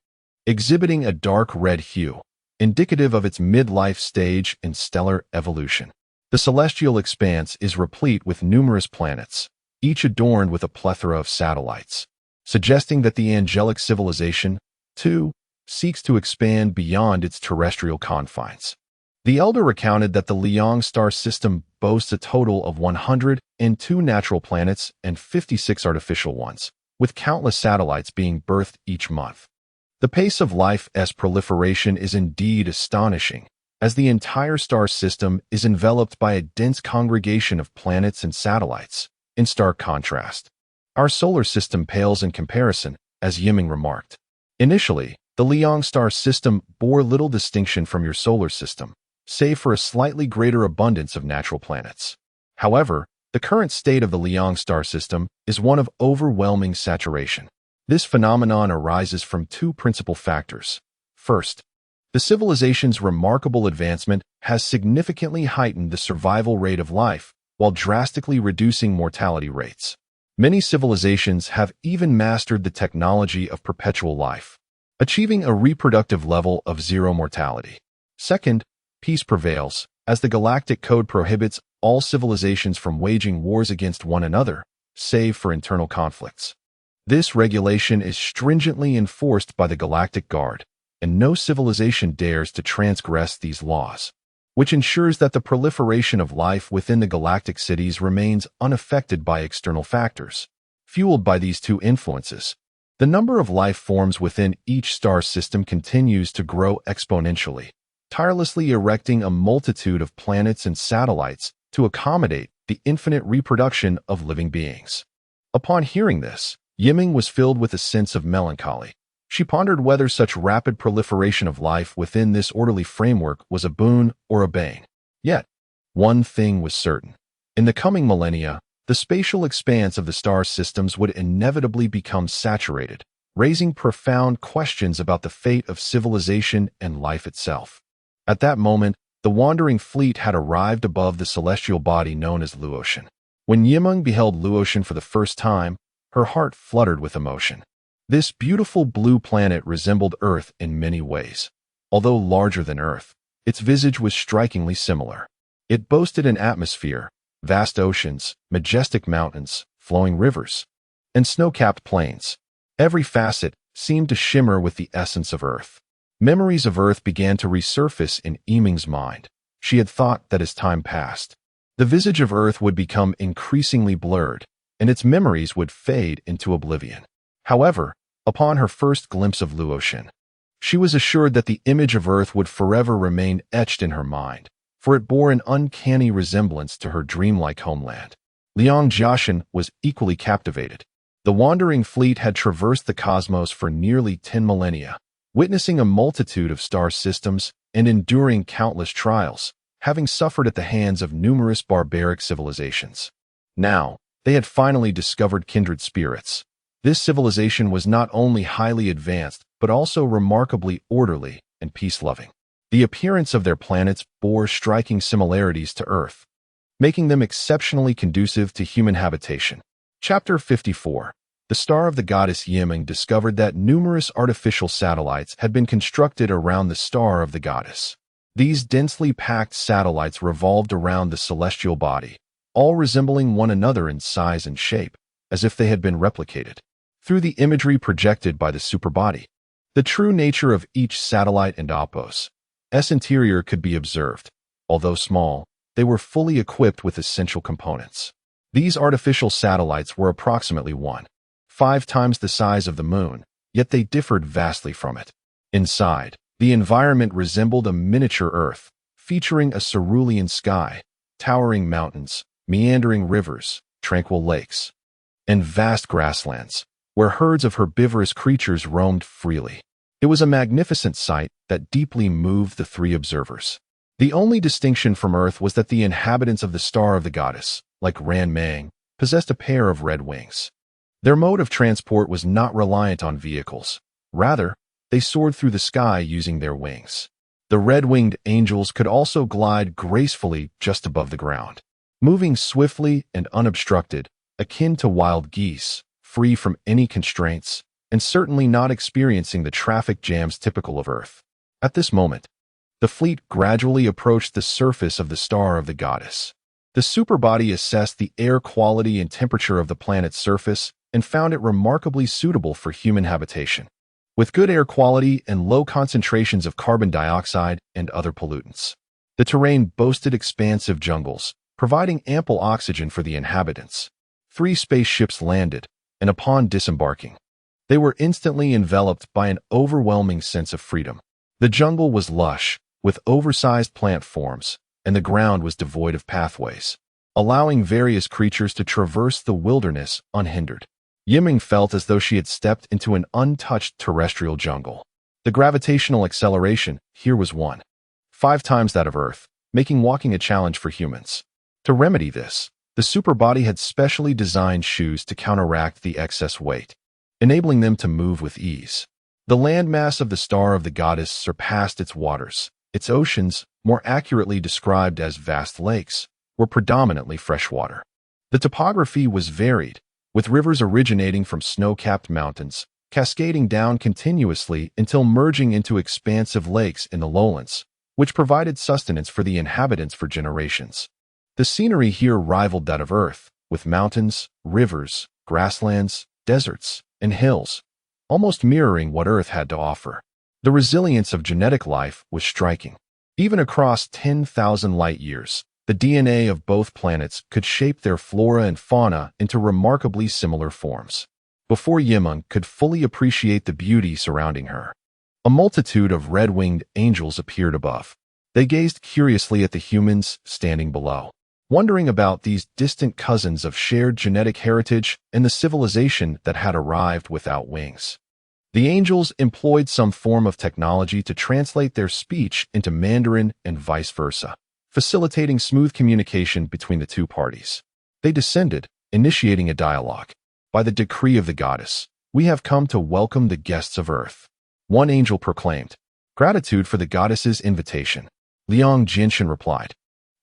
exhibiting a dark red hue, indicative of its midlife stage in stellar evolution. The celestial expanse is replete with numerous planets, each adorned with a plethora of satellites, suggesting that the angelic civilization, too, seeks to expand beyond its terrestrial confines. The elder recounted that the Liang star system boasts a total of 102 natural planets and 56 artificial ones, with countless satellites being birthed each month. The pace of life's proliferation is indeed astonishing, as the entire star system is enveloped by a dense congregation of planets and satellites. In stark contrast, our solar system pales in comparison, as Yimeng remarked. Initially, the Liang star system bore little distinction from your solar system, save for a slightly greater abundance of natural planets. However, the current state of the Liang star system is one of overwhelming saturation. This phenomenon arises from two principal factors. First, the civilization's remarkable advancement has significantly heightened the survival rate of life while drastically reducing mortality rates. Many civilizations have even mastered the technology of perpetual life, achieving a reproductive level of zero mortality. Second, peace prevails, as the Galactic Code prohibits all civilizations from waging wars against one another, save for internal conflicts. This regulation is stringently enforced by the Galactic Guard, and no civilization dares to transgress these laws, which ensures that the proliferation of life within the galactic cities remains unaffected by external factors. Fueled by these two influences, the number of life forms within each star system continues to grow exponentially, tirelessly erecting a multitude of planets and satellites to accommodate the infinite reproduction of living beings. Upon hearing this, Yiming was filled with a sense of melancholy. She pondered whether such rapid proliferation of life within this orderly framework was a boon or a bane. Yet, one thing was certain. In the coming millennia, the spatial expanse of the star systems would inevitably become saturated, raising profound questions about the fate of civilization and life itself. At that moment, the wandering fleet had arrived above the celestial body known as Luotian. When Yimeng beheld Luotian for the first time, her heart fluttered with emotion. This beautiful blue planet resembled Earth in many ways. Although larger than Earth, its visage was strikingly similar. It boasted an atmosphere, vast oceans, majestic mountains, flowing rivers, and snow-capped plains. Every facet seemed to shimmer with the essence of Earth. Memories of Earth began to resurface in Yiming's mind. She had thought that as time passed, the visage of Earth would become increasingly blurred, and its memories would fade into oblivion. However, upon her first glimpse of Luotian, she was assured that the image of Earth would forever remain etched in her mind, for it bore an uncanny resemblance to her dreamlike homeland. Liang Jiaxian was equally captivated. The wandering fleet had traversed the cosmos for nearly 10 millennia, witnessing a multitude of star systems and enduring countless trials, having suffered at the hands of numerous barbaric civilizations. Now, they had finally discovered kindred spirits. This civilization was not only highly advanced, but also remarkably orderly and peace-loving. The appearance of their planets bore striking similarities to Earth, making them exceptionally conducive to human habitation. Chapter 54. The star of the goddess Yiming discovered that numerous artificial satellites had been constructed around the star of the goddess. These densely packed satellites revolved around the celestial body, all resembling one another in size and shape, as if they had been replicated through the imagery projected by the superbody. The true nature of each satellite and Opos' interior could be observed. Although small, they were fully equipped with essential components. These artificial satellites were approximately 1.5 times the size of the Moon, yet they differed vastly from it. Inside, the environment resembled a miniature Earth, featuring a cerulean sky, towering mountains, meandering rivers, tranquil lakes, and vast grasslands, where herds of herbivorous creatures roamed freely. It was a magnificent sight that deeply moved the three observers. The only distinction from Earth was that the inhabitants of the star of the goddess, like Ran Mang, possessed a pair of red wings. Their mode of transport was not reliant on vehicles. Rather, they soared through the sky using their wings. The red-winged angels could also glide gracefully just above the ground, moving swiftly and unobstructed, akin to wild geese, free from any constraints, and certainly not experiencing the traffic jams typical of Earth. At this moment, the fleet gradually approached the surface of the star of the goddess. The superbody assessed the air quality and temperature of the planet's surface and found it remarkably suitable for human habitation, with good air quality and low concentrations of carbon dioxide and other pollutants. The terrain boasted expansive jungles, providing ample oxygen for the inhabitants. 3 spaceships landed, and upon disembarking, they were instantly enveloped by an overwhelming sense of freedom. The jungle was lush, with oversized plant forms, and the ground was devoid of pathways, allowing various creatures to traverse the wilderness unhindered. Yiming felt as though she had stepped into an untouched terrestrial jungle. The gravitational acceleration here was 1.5 times that of Earth, making walking a challenge for humans. To remedy this, the superbody had specially designed shoes to counteract the excess weight, enabling them to move with ease. The landmass of the star of the goddess surpassed its waters. Its oceans, more accurately described as vast lakes, were predominantly freshwater. The topography was varied, with rivers originating from snow-capped mountains, cascading down continuously until merging into expansive lakes in the lowlands, which provided sustenance for the inhabitants for generations. The scenery here rivaled that of Earth, with mountains, rivers, grasslands, deserts, and hills, almost mirroring what Earth had to offer. The resilience of genetic life was striking. Even across 10,000 light-years, the DNA of both planets could shape their flora and fauna into remarkably similar forms. Before Yimeng could fully appreciate the beauty surrounding her, a multitude of red-winged angels appeared above. They gazed curiously at the humans standing below, wondering about these distant cousins of shared genetic heritage and the civilization that had arrived without wings. The angels employed some form of technology to translate their speech into Mandarin and vice versa, facilitating smooth communication between the two parties. They descended, initiating a dialogue. By the decree of the goddess, we have come to welcome the guests of Earth. One angel proclaimed, gratitude for the goddess's invitation. Liang Jinshan replied.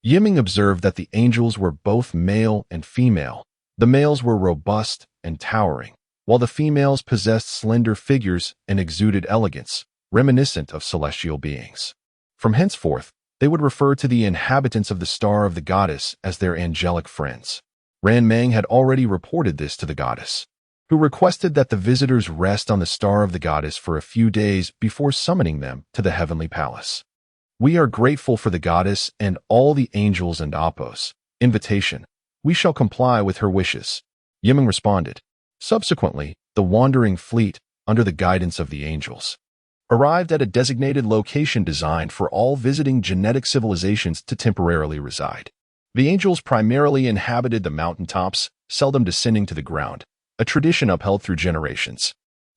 Yimeng observed that the angels were both male and female. The males were robust and towering, while the females possessed slender figures and exuded elegance, reminiscent of celestial beings. From henceforth, they would refer to the inhabitants of the star of the goddess as their angelic friends. Ran Meng had already reported this to the goddess, who requested that the visitors rest on the star of the goddess for a few days before summoning them to the heavenly palace. We are grateful for the goddess and all the angels and Apos' invitation. We shall comply with her wishes. Yimeng responded. Subsequently, the wandering fleet, under the guidance of the angels, arrived at a designated location designed for all visiting genetic civilizations to temporarily reside. The angels primarily inhabited the mountaintops, seldom descending to the ground, a tradition upheld through generations.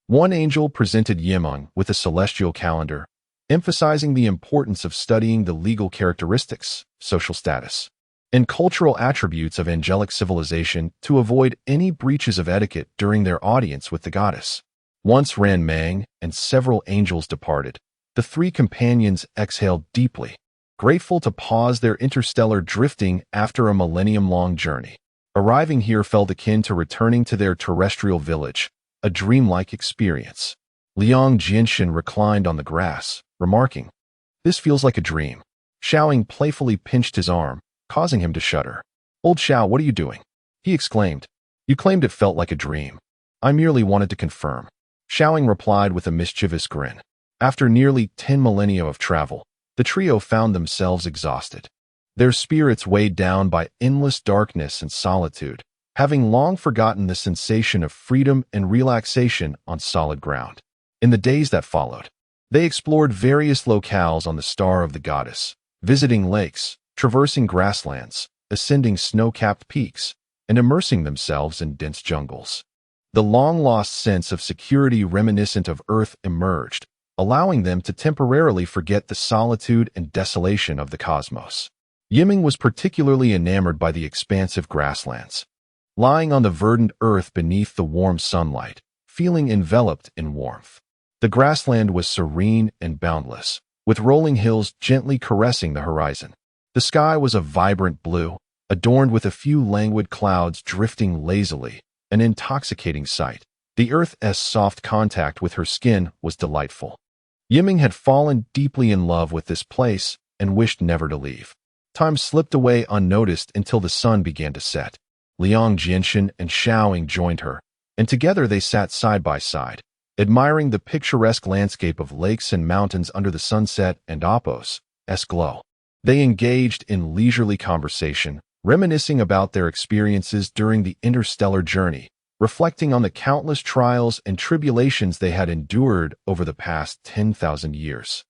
One angel presented Yimeng with a celestial calendar, emphasizing the importance of studying the legal characteristics, social status, and cultural attributes of angelic civilization to avoid any breaches of etiquette during their audience with the goddess. Once Ran Meng and several angels departed, the three companions exhaled deeply, grateful to pause their interstellar drifting after a millennium-long journey. Arriving here felt akin to returning to their terrestrial village, a dreamlike experience. Liang Jinshan reclined on the grass, remarking, "This feels like a dream." Xiaoying playfully pinched his arm, causing him to shudder. "Old Xiao, what are you doing?" he exclaimed. "You claimed it felt like a dream. I merely wanted to confirm." Xiaoying replied with a mischievous grin. After nearly 10 millennia of travel, the trio found themselves exhausted, their spirits weighed down by endless darkness and solitude, having long forgotten the sensation of freedom and relaxation on solid ground. In the days that followed, they explored various locales on the star of the goddess, visiting lakes, traversing grasslands, ascending snow-capped peaks, and immersing themselves in dense jungles. The long-lost sense of security reminiscent of Earth emerged, allowing them to temporarily forget the solitude and desolation of the cosmos. Yimeng was particularly enamored by the expansive grasslands. Lying on the verdant earth beneath the warm sunlight, feeling enveloped in warmth. The grassland was serene and boundless, with rolling hills gently caressing the horizon. The sky was a vibrant blue, adorned with a few languid clouds drifting lazily, an intoxicating sight. The Earth's soft contact with her skin was delightful. Yimeng had fallen deeply in love with this place and wished never to leave. Time slipped away unnoticed until the sun began to set. Liang Jinshan and Xiaoying joined her, and together they sat side by side, admiring the picturesque landscape of lakes and mountains under the sunset and Apos' glow. They engaged in leisurely conversation, reminiscing about their experiences during the interstellar journey, reflecting on the countless trials and tribulations they had endured over the past 10,000 years.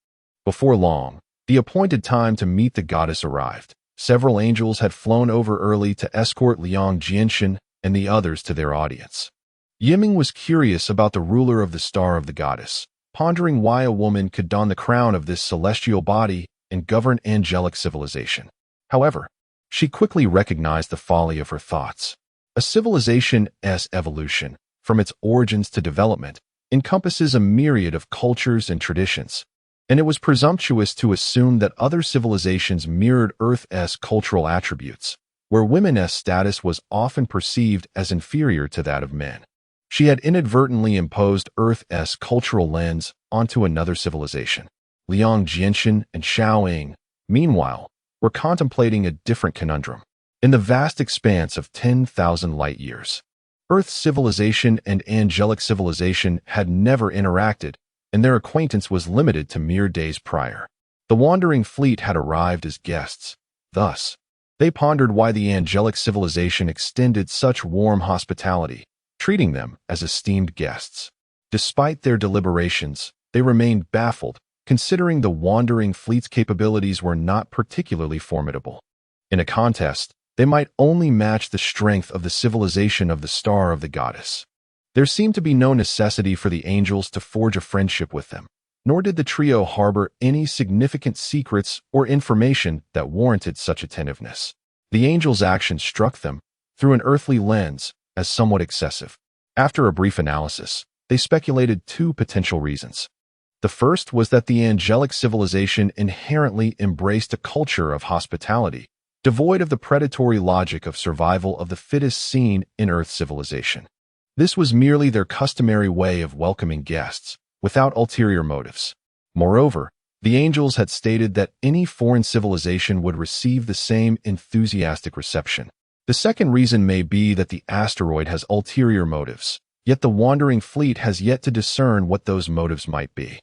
Before long, the appointed time to meet the goddess arrived. Several angels had flown over early to escort Liang Jinshan and the others to their audience. Yimeng was curious about the ruler of the star of the goddess, pondering why a woman could don the crown of this celestial body and govern angelic civilization. However, she quickly recognized the folly of her thoughts. A civilization's evolution, from its origins to development, encompasses a myriad of cultures and traditions, and it was presumptuous to assume that other civilizations mirrored Earth's cultural attributes, where women's status was often perceived as inferior to that of men. She had inadvertently imposed Earth's cultural lens onto another civilization. Liang Jinshan and Xiaoying, meanwhile, were contemplating a different conundrum. In the vast expanse of 10,000 light-years, Earth's civilization and angelic civilization had never interacted, and their acquaintance was limited to mere days prior. The wandering fleet had arrived as guests. Thus, they pondered why the angelic civilization extended such warm hospitality, treating them as esteemed guests. Despite their deliberations, they remained baffled, considering the wandering fleet's capabilities were not particularly formidable. In a contest, they might only match the strength of the civilization of the Star of the Goddess. There seemed to be no necessity for the angels to forge a friendship with them, nor did the trio harbor any significant secrets or information that warranted such attentiveness. The angels' actions struck them, through an earthly lens, as somewhat excessive. After a brief analysis, they speculated two potential reasons. The first was that the angelic civilization inherently embraced a culture of hospitality, devoid of the predatory logic of survival of the fittest seen in Earth civilization. This was merely their customary way of welcoming guests, without ulterior motives. Moreover, the angels had stated that any foreign civilization would receive the same enthusiastic reception. The second reason may be that the asteroid has ulterior motives, yet the wandering fleet has yet to discern what those motives might be.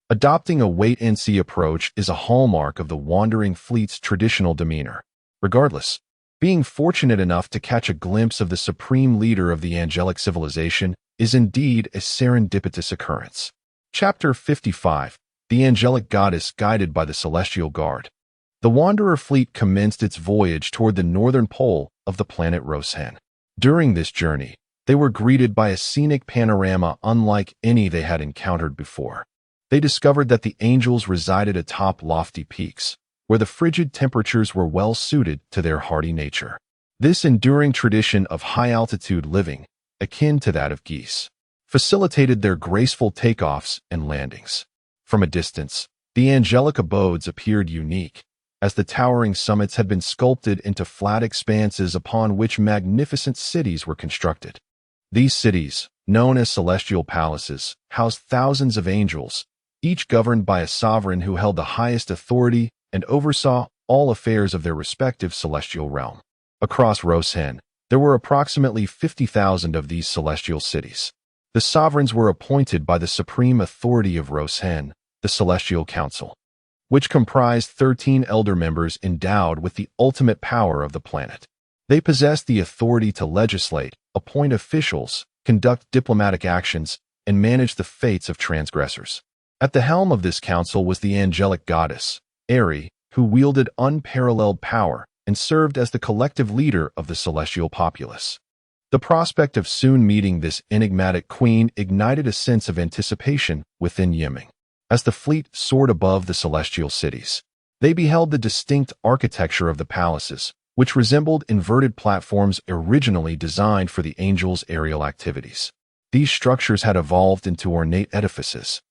Adopting a wait-and-see approach is a hallmark of the wandering fleet's traditional demeanor. Regardless, being fortunate enough to catch a glimpse of the supreme leader of the angelic civilization is indeed a serendipitous occurrence. Chapter 55. The Angelic Goddess Guided by the Celestial Guard. The Wanderer fleet commenced its voyage toward the northern pole of the planet Roshen. During this journey, they were greeted by a scenic panorama unlike any they had encountered before. They discovered that the angels resided atop lofty peaks, where the frigid temperatures were well suited to their hardy nature. This enduring tradition of high-altitude living, akin to that of geese, facilitated their graceful takeoffs and landings. From a distance, the angelic abodes appeared unique, as the towering summits had been sculpted into flat expanses upon which magnificent cities were constructed. These cities, known as celestial palaces, housed thousands of angels, each governed by a sovereign who held the highest authority and oversaw all affairs of their respective celestial realm. Across Roshen, there were approximately 50,000 of these celestial cities. The sovereigns were appointed by the supreme authority of Roshen, the Celestial Council, which comprised 13 elder members endowed with the ultimate power of the planet. They possessed the authority to legislate, appoint officials, conduct diplomatic actions, and manage the fates of transgressors. At the helm of this council was the angelic goddess, Eri, who wielded unparalleled power and served as the collective leader of the celestial populace. The prospect of soon meeting this enigmatic queen ignited a sense of anticipation within Yiming. As the fleet soared above the celestial cities, they beheld the distinct architecture of the palaces, which resembled inverted platforms originally designed for the angels' aerial activities. These structures had evolved into ornate edifices.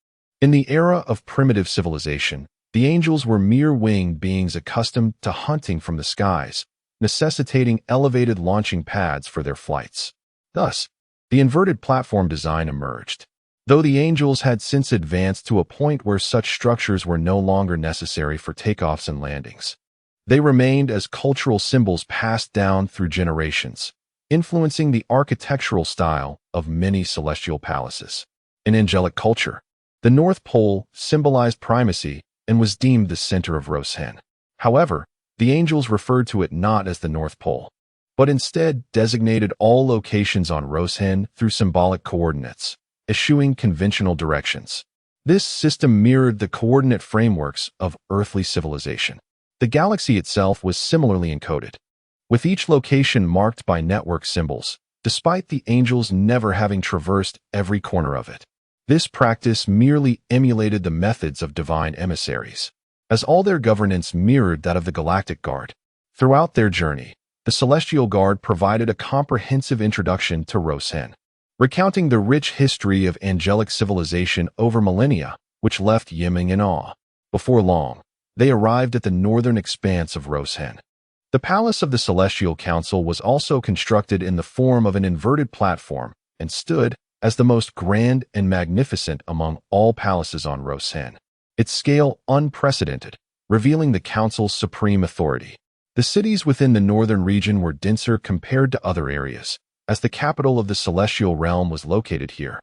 In the era of primitive civilization, the angels were mere winged beings accustomed to hunting from the skies, necessitating elevated launching pads for their flights. Thus, the inverted platform design emerged. Though the angels had since advanced to a point where such structures were no longer necessary for takeoffs and landings, they remained as cultural symbols passed down through generations, influencing the architectural style of many celestial palaces. In angelic culture, the North Pole symbolized primacy and was deemed the center of Roshen. However, the angels referred to it not as the North Pole, but instead designated all locations on Roshen through symbolic coordinates, eschewing conventional directions. This system mirrored the coordinate frameworks of earthly civilization. The galaxy itself was similarly encoded, with each location marked by network symbols, despite the angels never having traversed every corner of it. This practice merely emulated the methods of divine emissaries, as all their governance mirrored that of the Galactic Guard. Throughout their journey, the Celestial Guard provided a comprehensive introduction to Roshen, recounting the rich history of angelic civilization over millennia, which left Yiming in awe. Before long, they arrived at the northern expanse of Roshen. The palace of the Celestial Council was also constructed in the form of an inverted platform and stood as the most grand and magnificent among all palaces on Roshen, its scale unprecedented, revealing the council's supreme authority. The cities within the northern region were denser compared to other areas, as the capital of the celestial realm was located here,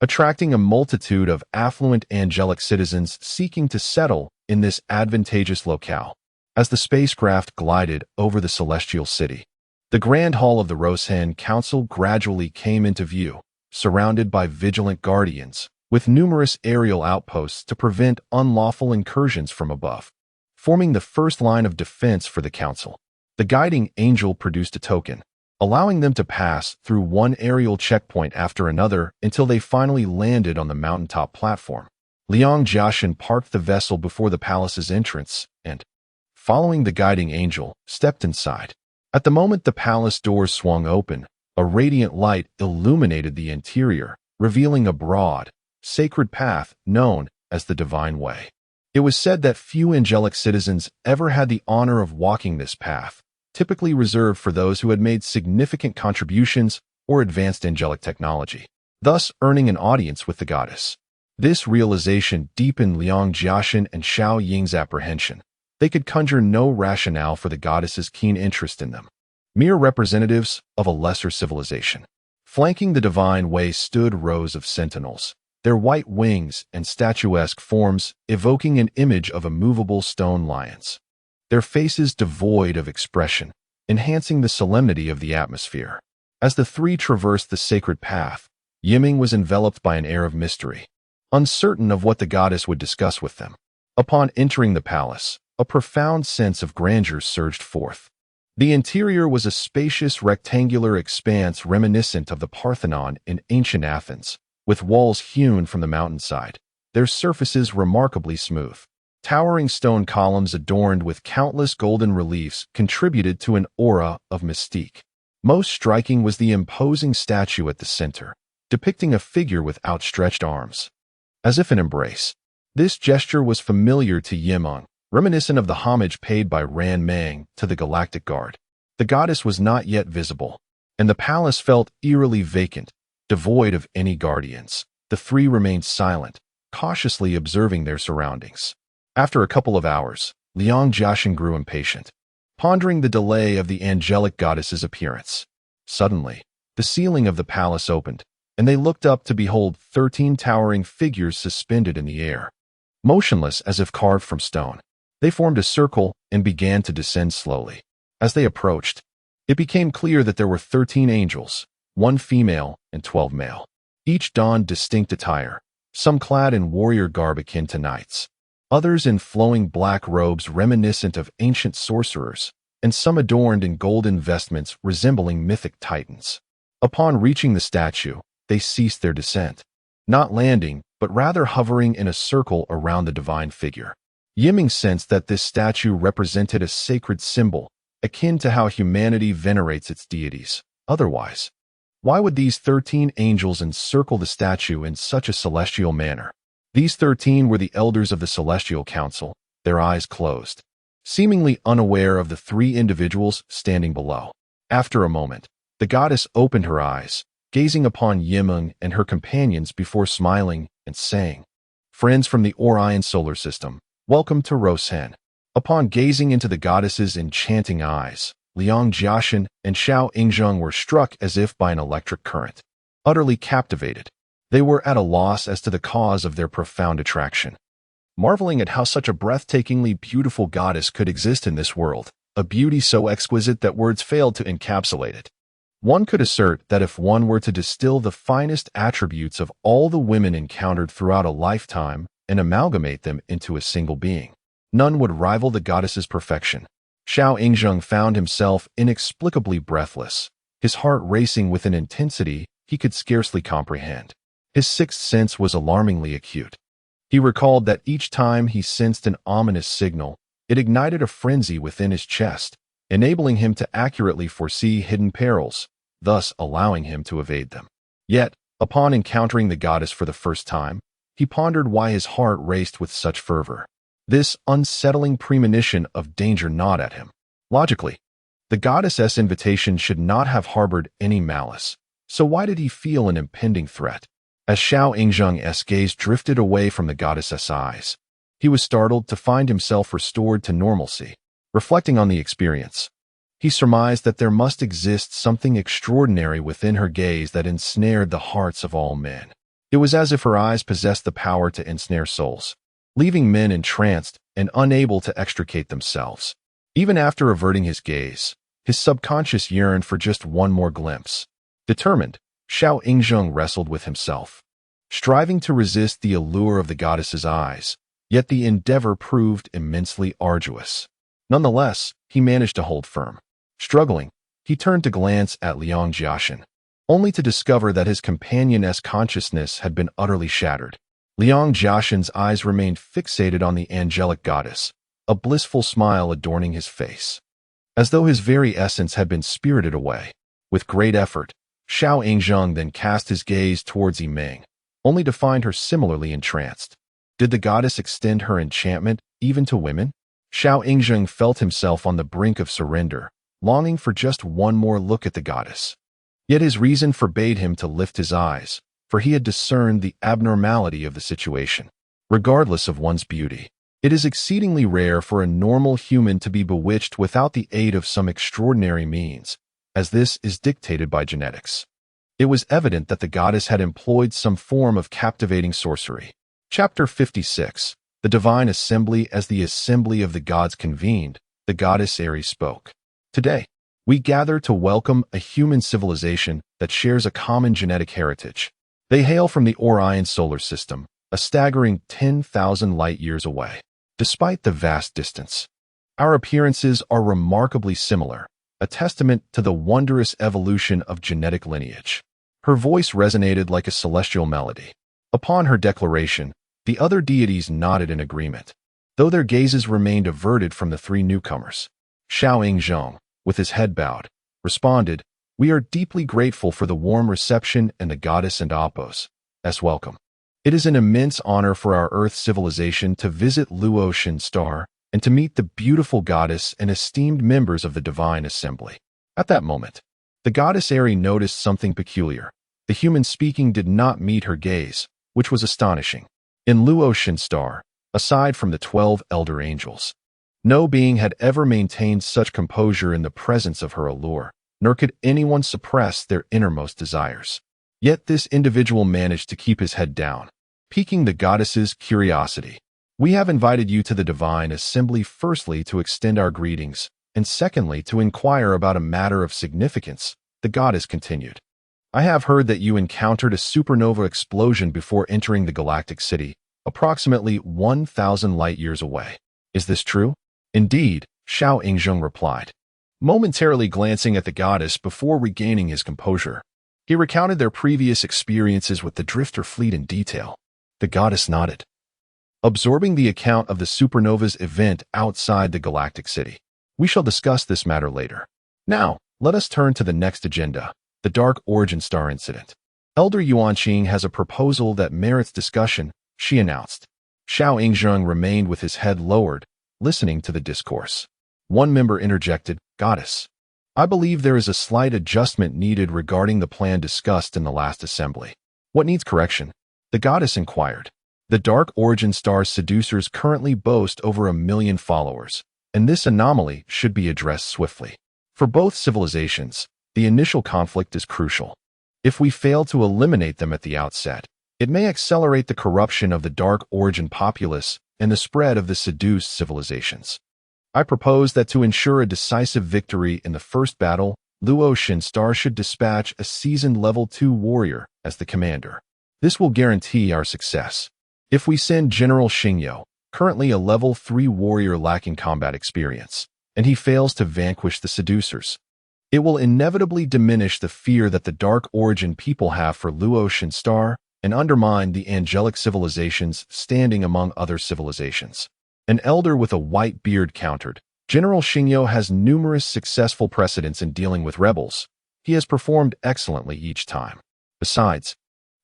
attracting a multitude of affluent angelic citizens seeking to settle in this advantageous locale. As the spacecraft glided over the celestial city, the Grand Hall of the Rosen Council gradually came into view, surrounded by vigilant guardians, with numerous aerial outposts to prevent unlawful incursions from above. Forming the first line of defense for the council, the guiding angel produced a token, allowing them to pass through one aerial checkpoint after another until they finally landed on the mountaintop platform. Liang Jiaxin parked the vessel before the palace's entrance and, following the guiding angel, stepped inside. At the moment the palace doors swung open, a radiant light illuminated the interior, revealing a broad, sacred path known as the Divine Way. It was said that few angelic citizens ever had the honor of walking this path, typically reserved for those who had made significant contributions or advanced angelic technology, thus earning an audience with the goddess. This realization deepened Liang Jiaxin and Xiao Ying's apprehension. They could conjure no rationale for the goddess's keen interest in them, mere representatives of a lesser civilization. Flanking the Divine Way stood rows of sentinels, their white wings and statuesque forms evoking an image of immovable stone lions, their faces devoid of expression, enhancing the solemnity of the atmosphere. As the three traversed the sacred path, Yiming was enveloped by an air of mystery, uncertain of what the goddess would discuss with them. Upon entering the palace, a profound sense of grandeur surged forth. The interior was a spacious rectangular expanse reminiscent of the Parthenon in ancient Athens, with walls hewn from the mountainside, their surfaces remarkably smooth. Towering stone columns adorned with countless golden reliefs contributed to an aura of mystique. Most striking was the imposing statue at the center, depicting a figure with outstretched arms, as if in embrace. This gesture was familiar to Yimeng, reminiscent of the homage paid by Ran Mang to the Galactic Guard. The goddess was not yet visible, and the palace felt eerily vacant, devoid of any guardians. The three remained silent, cautiously observing their surroundings. After a couple of hours, Liang Jiaxin grew impatient, pondering the delay of the angelic goddess's appearance. Suddenly, the ceiling of the palace opened, and they looked up to behold 13 towering figures suspended in the air. Motionless as if carved from stone, they formed a circle and began to descend slowly. As they approached, it became clear that there were 13 angels, 1 female and 12 male. Each donned distinct attire, some clad in warrior garb akin to knights, others in flowing black robes reminiscent of ancient sorcerers, and some adorned in golden vestments resembling mythic titans. Upon reaching the statue, they ceased their descent, not landing, but rather hovering in a circle around the divine figure. Yiming sensed that this statue represented a sacred symbol, akin to how humanity venerates its deities. Otherwise, why would these 13 angels encircle the statue in such a celestial manner? These 13 were the elders of the Celestial Council, their eyes closed, seemingly unaware of the 3 individuals standing below. After a moment, the goddess opened her eyes, gazing upon Yimeng and her companions before smiling and saying, "Friends from the Orion solar system, welcome to Rosen." Upon gazing into the goddess's enchanting eyes, Liang Jiaxin and Xiao Yingzheng were struck as if by an electric current. Utterly captivated, they were at a loss as to the cause of their profound attraction. Marveling at how such a breathtakingly beautiful goddess could exist in this world, a beauty so exquisite that words failed to encapsulate it. One could assert that if one were to distill the finest attributes of all the women encountered throughout a lifetime and amalgamate them into a single being, none would rival the goddess's perfection. Xiao Yingzheng found himself inexplicably breathless, his heart racing with an intensity he could scarcely comprehend. His sixth sense was alarmingly acute. He recalled that each time he sensed an ominous signal, it ignited a frenzy within his chest, enabling him to accurately foresee hidden perils, thus allowing him to evade them. Yet, upon encountering the goddess for the first time, he pondered why his heart raced with such fervor. This unsettling premonition of danger gnawed at him. Logically, the goddess's invitation should not have harbored any malice, so why did he feel an impending threat? As Xiao Yingzheng's gaze drifted away from the goddess's eyes, he was startled to find himself restored to normalcy. Reflecting on the experience, he surmised that there must exist something extraordinary within her gaze that ensnared the hearts of all men. It was as if her eyes possessed the power to ensnare souls, leaving men entranced and unable to extricate themselves. Even after averting his gaze, his subconscious yearned for just one more glimpse. Determined, Xiao Yingzheng wrestled with himself, striving to resist the allure of the goddess's eyes, yet the endeavor proved immensely arduous. Nonetheless, he managed to hold firm. Struggling, he turned to glance at Liang Jiaxin, only to discover that his companion's consciousness had been utterly shattered. Liang Jiaxin's eyes remained fixated on the angelic goddess, a blissful smile adorning his face, as though his very essence had been spirited away. With great effort, Xiao Yingzheng then cast his gaze towards Yiming, only to find her similarly entranced. Did the goddess extend her enchantment even to women? Xiao Yingzheng felt himself on the brink of surrender, longing for just one more look at the goddess. Yet his reason forbade him to lift his eyes, for he had discerned the abnormality of the situation. Regardless of one's beauty, it is exceedingly rare for a normal human to be bewitched without the aid of some extraordinary means, as this is dictated by genetics. It was evident that the goddess had employed some form of captivating sorcery. Chapter 56. The Divine Assembly. As the assembly of the gods convened, the goddess Ares spoke. Today, we gather to welcome a human civilization that shares a common genetic heritage. They hail from the Orion solar system, a staggering 10,000 light-years away. Despite the vast distance, our appearances are remarkably similar, a testament to the wondrous evolution of genetic lineage. Her voice resonated like a celestial melody. Upon her declaration, the other deities nodded in agreement, though their gazes remained averted from the three newcomers. Xiao Yingzheng, with his head bowed, responded, "We are deeply grateful for the warm reception and the goddess and Apos' welcome. It is an immense honor for our Earth civilization to visit Luotian Star and to meet the beautiful goddess and esteemed members of the Divine Assembly." At that moment, the goddess Ares noticed something peculiar. The human speaking did not meet her gaze, which was astonishing. In Luotian Star, aside from the 12 elder angels, no being had ever maintained such composure in the presence of her allure, nor could anyone suppress their innermost desires. Yet this individual managed to keep his head down, piquing the goddess's curiosity. "We have invited you to the Divine Assembly firstly to extend our greetings, and secondly to inquire about a matter of significance," the goddess continued. "I have heard that you encountered a supernova explosion before entering the galactic city, approximately 1,000 light-years away. Is this true?" "Indeed," Xiao Yingzheng replied, momentarily glancing at the goddess before regaining his composure. He recounted their previous experiences with the Drifter fleet in detail. The goddess nodded, absorbing the account of the supernova's event outside the galactic city. "We shall discuss this matter later. Now, let us turn to the next agenda, the Dark Origin Star incident. Elder Yuanqing has a proposal that merits discussion," she announced. Xiao Yingzheng remained with his head lowered, listening to the discourse. One member interjected, "Goddess, I believe there is a slight adjustment needed regarding the plan discussed in the last assembly." "What needs correction?" the goddess inquired. "The Dark Origin Star's seducers currently boast over 1 million followers, and this anomaly should be addressed swiftly. For both civilizations, the initial conflict is crucial. If we fail to eliminate them at the outset, it may accelerate the corruption of the Dark Origin populace and the spread of the seduced civilizations. I propose that to ensure a decisive victory in the first battle, Luotian Star should dispatch a seasoned level 2 warrior as the commander. This will guarantee our success. If we send General Xingyo, currently a level 3 warrior lacking combat experience, and he fails to vanquish the seducers, it will inevitably diminish the fear that the Dark Origin people have for Luotian Star and undermine the angelic civilization's standing among other civilizations." An elder with a white beard countered, "General Xingyo has numerous successful precedents in dealing with rebels. He has performed excellently each time. Besides,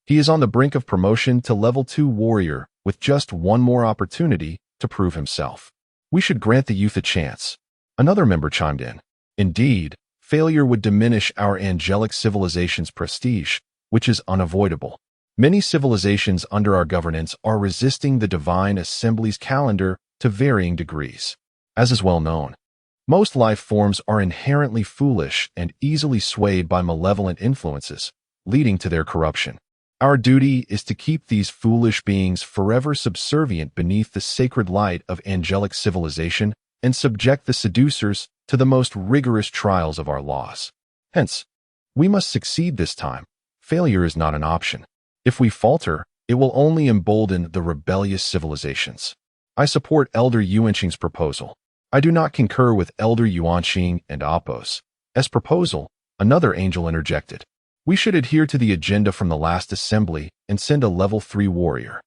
he is on the brink of promotion to level 2 warrior with just one more opportunity to prove himself. We should grant the youth a chance." Another member chimed in. "Indeed, failure would diminish our angelic civilization's prestige, which is unavoidable. Many civilizations under our governance are resisting the Divine Assembly's calendar to varying degrees. As is well known, Most life forms are inherently foolish and easily swayed by malevolent influences, leading to their corruption. Our duty is to keep these foolish beings forever subservient beneath the sacred light of angelic civilization and subject the seducers to the most rigorous trials of our laws. Hence, we must succeed this time. Failure is not an option. If we falter, it will only embolden the rebellious civilizations. I support Elder Yuanqing's proposal. I do not concur with Elder Yuanqing and Apos' proposal, another angel interjected. We should adhere to the agenda from the last assembly and send a level 3 warrior.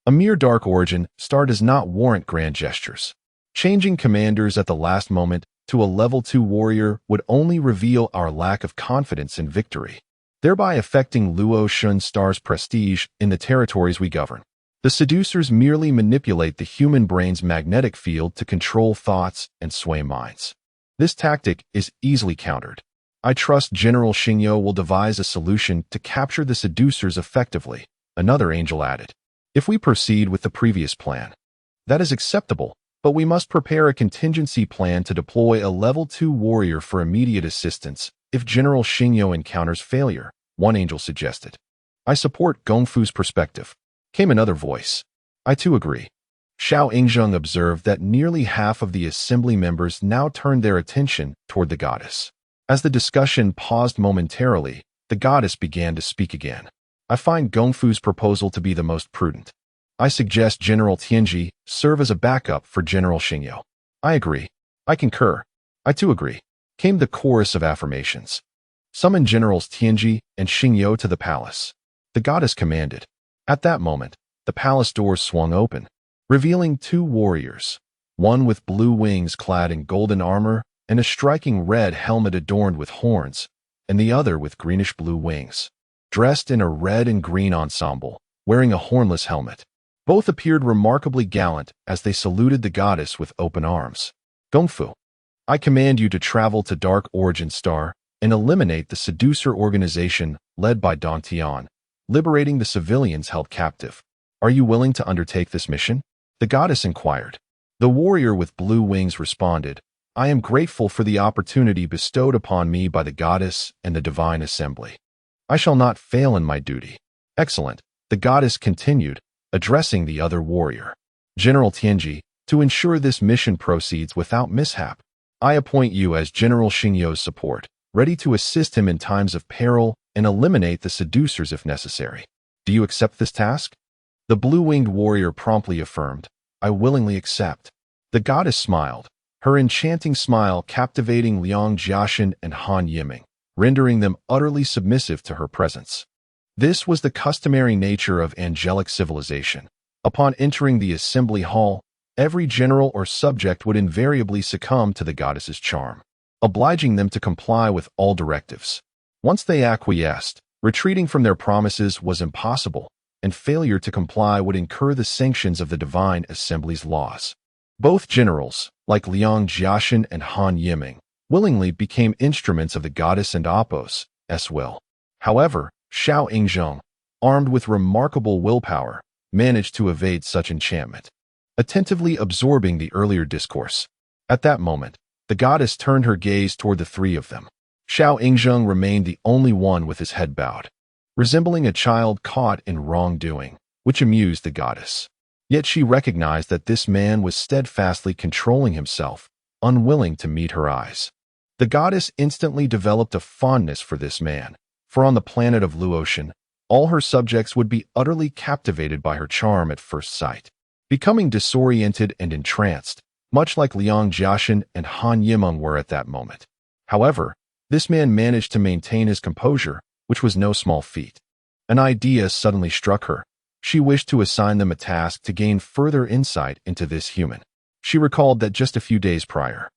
A mere dark origin star does not warrant grand gestures. Changing commanders at the last moment to a level 2 warrior would only reveal our lack of confidence in victory, thereby affecting Luo Shun Star's prestige in the territories we govern. The seducers merely manipulate the human brain's magnetic field to control thoughts and sway minds. This tactic is easily countered. I trust General Xingyo will devise a solution to capture the seducers effectively, another angel added. If we proceed with the previous plan, that is acceptable, but we must prepare a contingency plan to deploy a level 2 warrior for immediate assistance if General Xingyo encounters failure, one angel suggested. I support Gongfu's perspective, came another voice. I too agree. Xiao Yingzheng observed that nearly half of the assembly members now turned their attention toward the goddess. As the discussion paused momentarily, the goddess began to speak again. I find Gongfu's proposal to be the most prudent. I suggest General Tianji serve as a backup for General Xingyo. I agree. I concur. I too agree. Came the chorus of affirmations. Summon Generals Tianji and Xingyo to the palace. The goddess commanded. At that moment, the palace doors swung open, revealing 2 warriors, one with blue wings clad in golden armor and a striking red helmet adorned with horns, and the other with greenish-blue wings, dressed in a red and green ensemble, wearing a hornless helmet. Both appeared remarkably gallant as they saluted the goddess with open arms. Gongfu, I command you to travel to Dark Origin Star and eliminate the seducer organization led by Don Tian, liberating the civilians held captive. Are you willing to undertake this mission? The goddess inquired. The warrior with blue wings responded, I am grateful for the opportunity bestowed upon me by the goddess and the divine assembly. I shall not fail in my duty. Excellent, the goddess continued, addressing the other warrior. General Tianji, to ensure this mission proceeds without mishap, I appoint you as General Xingyo's support, ready to assist him in times of peril and eliminate the seducers if necessary. Do you accept this task? The blue-winged warrior promptly affirmed, I willingly accept. The goddess smiled, her enchanting smile captivating Liang Jiaxin and Han Yiming, rendering them utterly submissive to her presence. This was the customary nature of angelic civilization. Upon entering the assembly hall, every general or subject would invariably succumb to the goddess's charm, obliging them to comply with all directives. Once they acquiesced, retreating from their promises was impossible, and failure to comply would incur the sanctions of the divine assembly's laws. Both generals, like Liang Jiaxin and Han Yiming, willingly became instruments of the goddess and Apos' will. However, Xiao Yingzheng, armed with remarkable willpower, managed to evade such enchantment, attentively absorbing the earlier discourse. At that moment, the goddess turned her gaze toward the 3 of them. Xiao Yingzheng remained the only one with his head bowed, resembling a child caught in wrongdoing, which amused the goddess. Yet she recognized that this man was steadfastly controlling himself, unwilling to meet her eyes. The goddess instantly developed a fondness for this man, for on the planet of Luotian, all her subjects would be utterly captivated by her charm at first sight, becoming disoriented and entranced, much like Liang Jiaxin and Han Yimeng were at that moment. However, this man managed to maintain his composure, which was no small feat. An idea suddenly struck her. She wished to assign them a task to gain further insight into this human. She recalled that just a few days prior,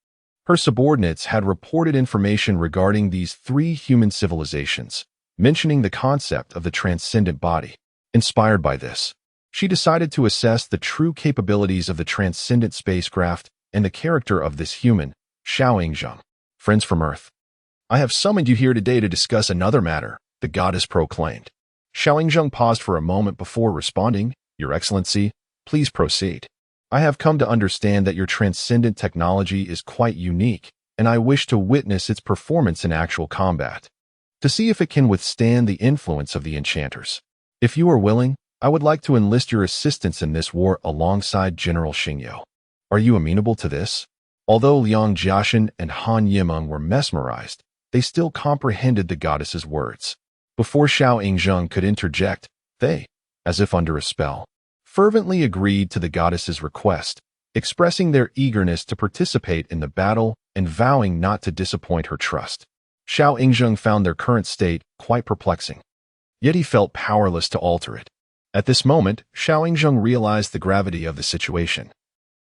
her subordinates had reported information regarding these 3 human civilizations, mentioning the concept of the transcendent body. Inspired by this, she decided to assess the true capabilities of the transcendent spacecraft and the character of this human, Xiao Yingzheng. Friends from Earth, I have summoned you here today to discuss another matter, the goddess proclaimed. Xiao Yingzheng paused for a moment before responding, Your Excellency, please proceed. I have come to understand that your transcendent technology is quite unique, and I wish to witness its performance in actual combat, to see if it can withstand the influence of the enchanters. If you are willing, I would like to enlist your assistance in this war alongside General Xingyo. Are you amenable to this?" Although Liang Jiaxin and Han Yimeng were mesmerized, they still comprehended the goddess's words. Before Xiao Yingzheng could interject, they, as if under a spell, fervently agreed to the goddess's request, expressing their eagerness to participate in the battle and vowing not to disappoint her trust. Xiao Yingzheng found their current state quite perplexing, yet he felt powerless to alter it. At this moment, Xiao Yingzheng realized the gravity of the situation.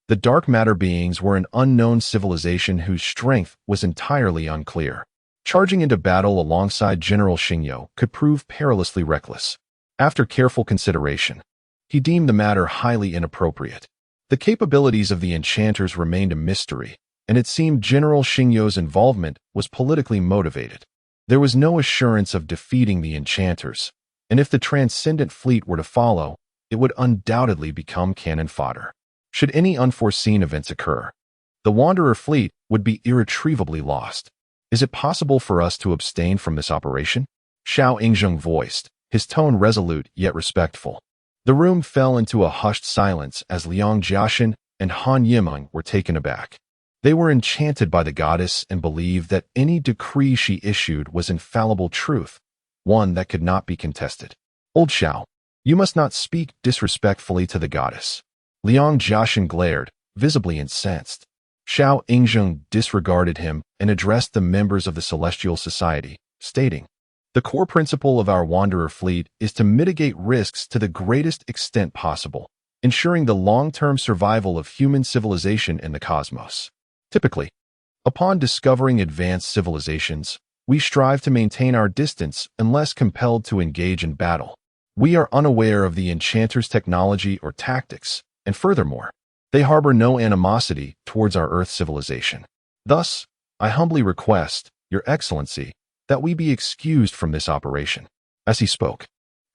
The dark matter beings were an unknown civilization whose strength was entirely unclear. Charging into battle alongside General Xingyo could prove perilously reckless. After careful consideration, he deemed the matter highly inappropriate. The capabilities of the enchanters remained a mystery, and it seemed General Xingyo's involvement was politically motivated. There was no assurance of defeating the enchanters, and if the transcendent fleet were to follow, it would undoubtedly become cannon fodder. Should any unforeseen events occur, the Wanderer fleet would be irretrievably lost. Is it possible for us to abstain from this operation? Xiao Yingzheng voiced, his tone resolute yet respectful. The room fell into a hushed silence as Liang Jiaxin and Han Yimeng were taken aback. They were enchanted by the goddess and believed that any decree she issued was infallible truth, one that could not be contested. "Old Xiao, you must not speak disrespectfully to the goddess." Liang Jiaxin glared, visibly incensed. Xiao Yingzheng disregarded him and addressed the members of the Celestial Society, stating, "The core principle of our Wanderer fleet is to mitigate risks to the greatest extent possible, ensuring the long-term survival of human civilization in the cosmos. Typically, upon discovering advanced civilizations, we strive to maintain our distance unless compelled to engage in battle. We are unaware of the enchanters' technology or tactics, and furthermore, they harbor no animosity towards our Earth civilization. Thus, I humbly request, Your Excellency, that we be excused from this operation." As he spoke,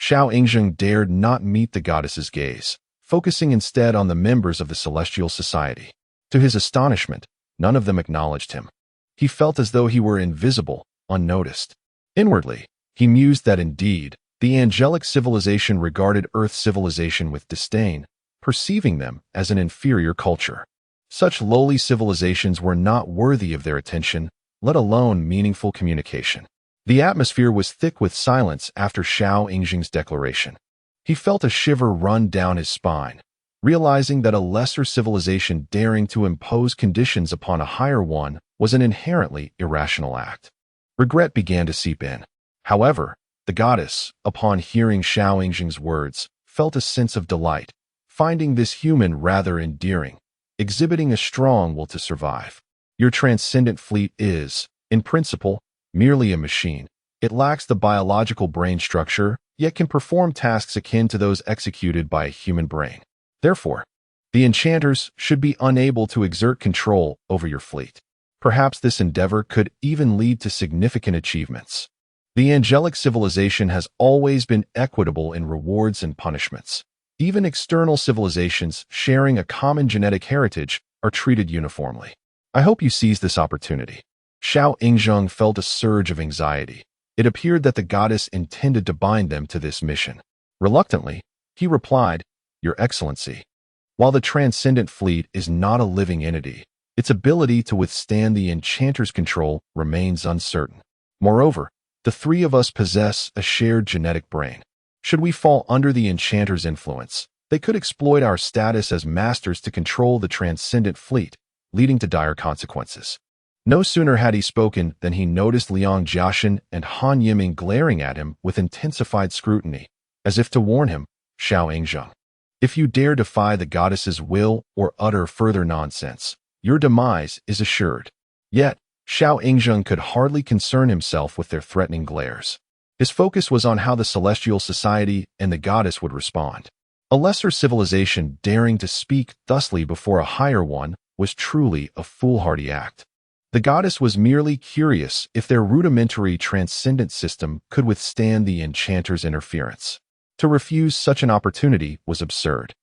Xiao Yingzheng dared not meet the goddess's gaze, focusing instead on the members of the Celestial Society. To his astonishment, none of them acknowledged him. He felt as though he were invisible, unnoticed. Inwardly, he mused that indeed, the angelic civilization regarded Earth civilization with disdain, perceiving them as an inferior culture. Such lowly civilizations were not worthy of their attention, let alone meaningful communication. The atmosphere was thick with silence after Xiao Yingzheng's declaration. He felt a shiver run down his spine, realizing that a lesser civilization daring to impose conditions upon a higher one was an inherently irrational act. Regret began to seep in. However, the goddess, upon hearing Xiao Yingzheng's words, felt a sense of delight, finding this human rather endearing, exhibiting a strong will to survive. "Your transcendent fleet is, in principle, merely a machine. It lacks the biological brain structure, yet can perform tasks akin to those executed by a human brain. Therefore, the enchanters should be unable to exert control over your fleet. Perhaps this endeavor could even lead to significant achievements. The angelic civilization has always been equitable in rewards and punishments. Even external civilizations sharing a common genetic heritage are treated uniformly. I hope you seize this opportunity." Xiao Yingzheng felt a surge of anxiety. It appeared that the goddess intended to bind them to this mission. Reluctantly, he replied, "Your Excellency, while the transcendent fleet is not a living entity, its ability to withstand the enchanter's control remains uncertain. Moreover, the three of us possess a shared genetic brain. Should we fall under the enchanter's influence, they could exploit our status as masters to control the transcendent fleet, leading to dire consequences." No sooner had he spoken than he noticed Liang Jiaxin and Han Yimeng glaring at him with intensified scrutiny, as if to warn him, "Xiao Yingzheng, if you dare defy the goddess's will or utter further nonsense, your demise is assured." Yet, Xiao Yingzheng could hardly concern himself with their threatening glares. His focus was on how the Celestial Society and the goddess would respond. A lesser civilization daring to speak thusly before a higher one was truly a foolhardy act. The goddess was merely curious if their rudimentary transcendent system could withstand the enchanter's interference. To refuse such an opportunity was absurd.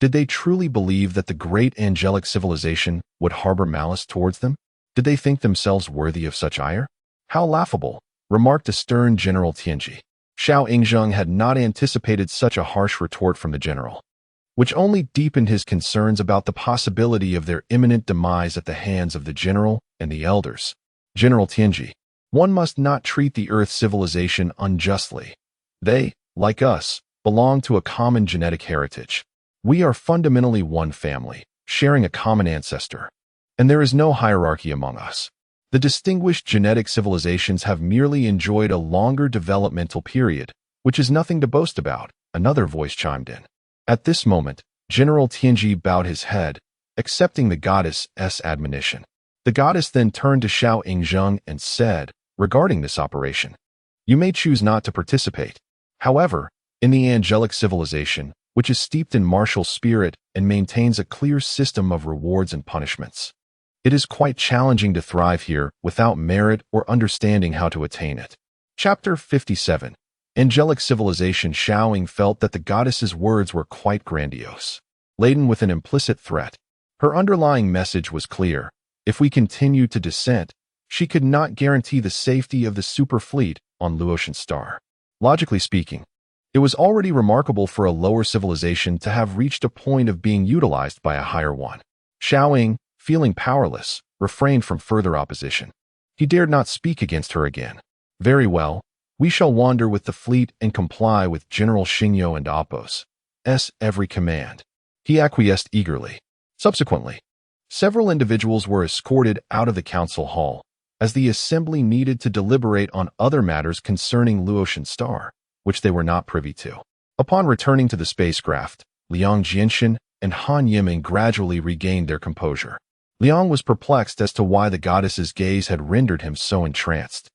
Did they truly believe that the great angelic civilization would harbor malice towards them? Did they think themselves worthy of such ire? How laughable, remarked a stern General Tianji. Xiao Yingzheng had not anticipated such a harsh retort from the general, which only deepened his concerns about the possibility of their imminent demise at the hands of the general and the elders. General Tianji, one must not treat the Earth civilization unjustly. They, like us, belong to a common genetic heritage. We are fundamentally one family, sharing a common ancestor. And there is no hierarchy among us. The distinguished genetic civilizations have merely enjoyed a longer developmental period, which is nothing to boast about, another voice chimed in. At this moment, General Tianji bowed his head, accepting the goddess's admonition. The goddess then turned to Xiao Yingzheng and said, regarding this operation, you may choose not to participate. However, in the angelic civilization, which is steeped in martial spirit and maintains a clear system of rewards and punishments, it is quite challenging to thrive here without merit or understanding how to attain it. Chapter 57. Angelic Civilization. Xiao Ying felt that the goddess's words were quite grandiose, laden with an implicit threat. Her underlying message was clear. If we continued to descent, she could not guarantee the safety of the super fleet on Luotian Star. Logically speaking, it was already remarkable for a lower civilization to have reached a point of being utilized by a higher one. Xiao Ying, feeling powerless, refrained from further opposition. He dared not speak against her again. Very well, we shall wander with the fleet and comply with General Xingyo and Appo's every command. He acquiesced eagerly. Subsequently, several individuals were escorted out of the council hall, as the assembly needed to deliberate on other matters concerning Luotian Star, which they were not privy to. Upon returning to the spacecraft, Liang Jianxin and Han Yiming gradually regained their composure. Liang was perplexed as to why the goddess's gaze had rendered him so entranced,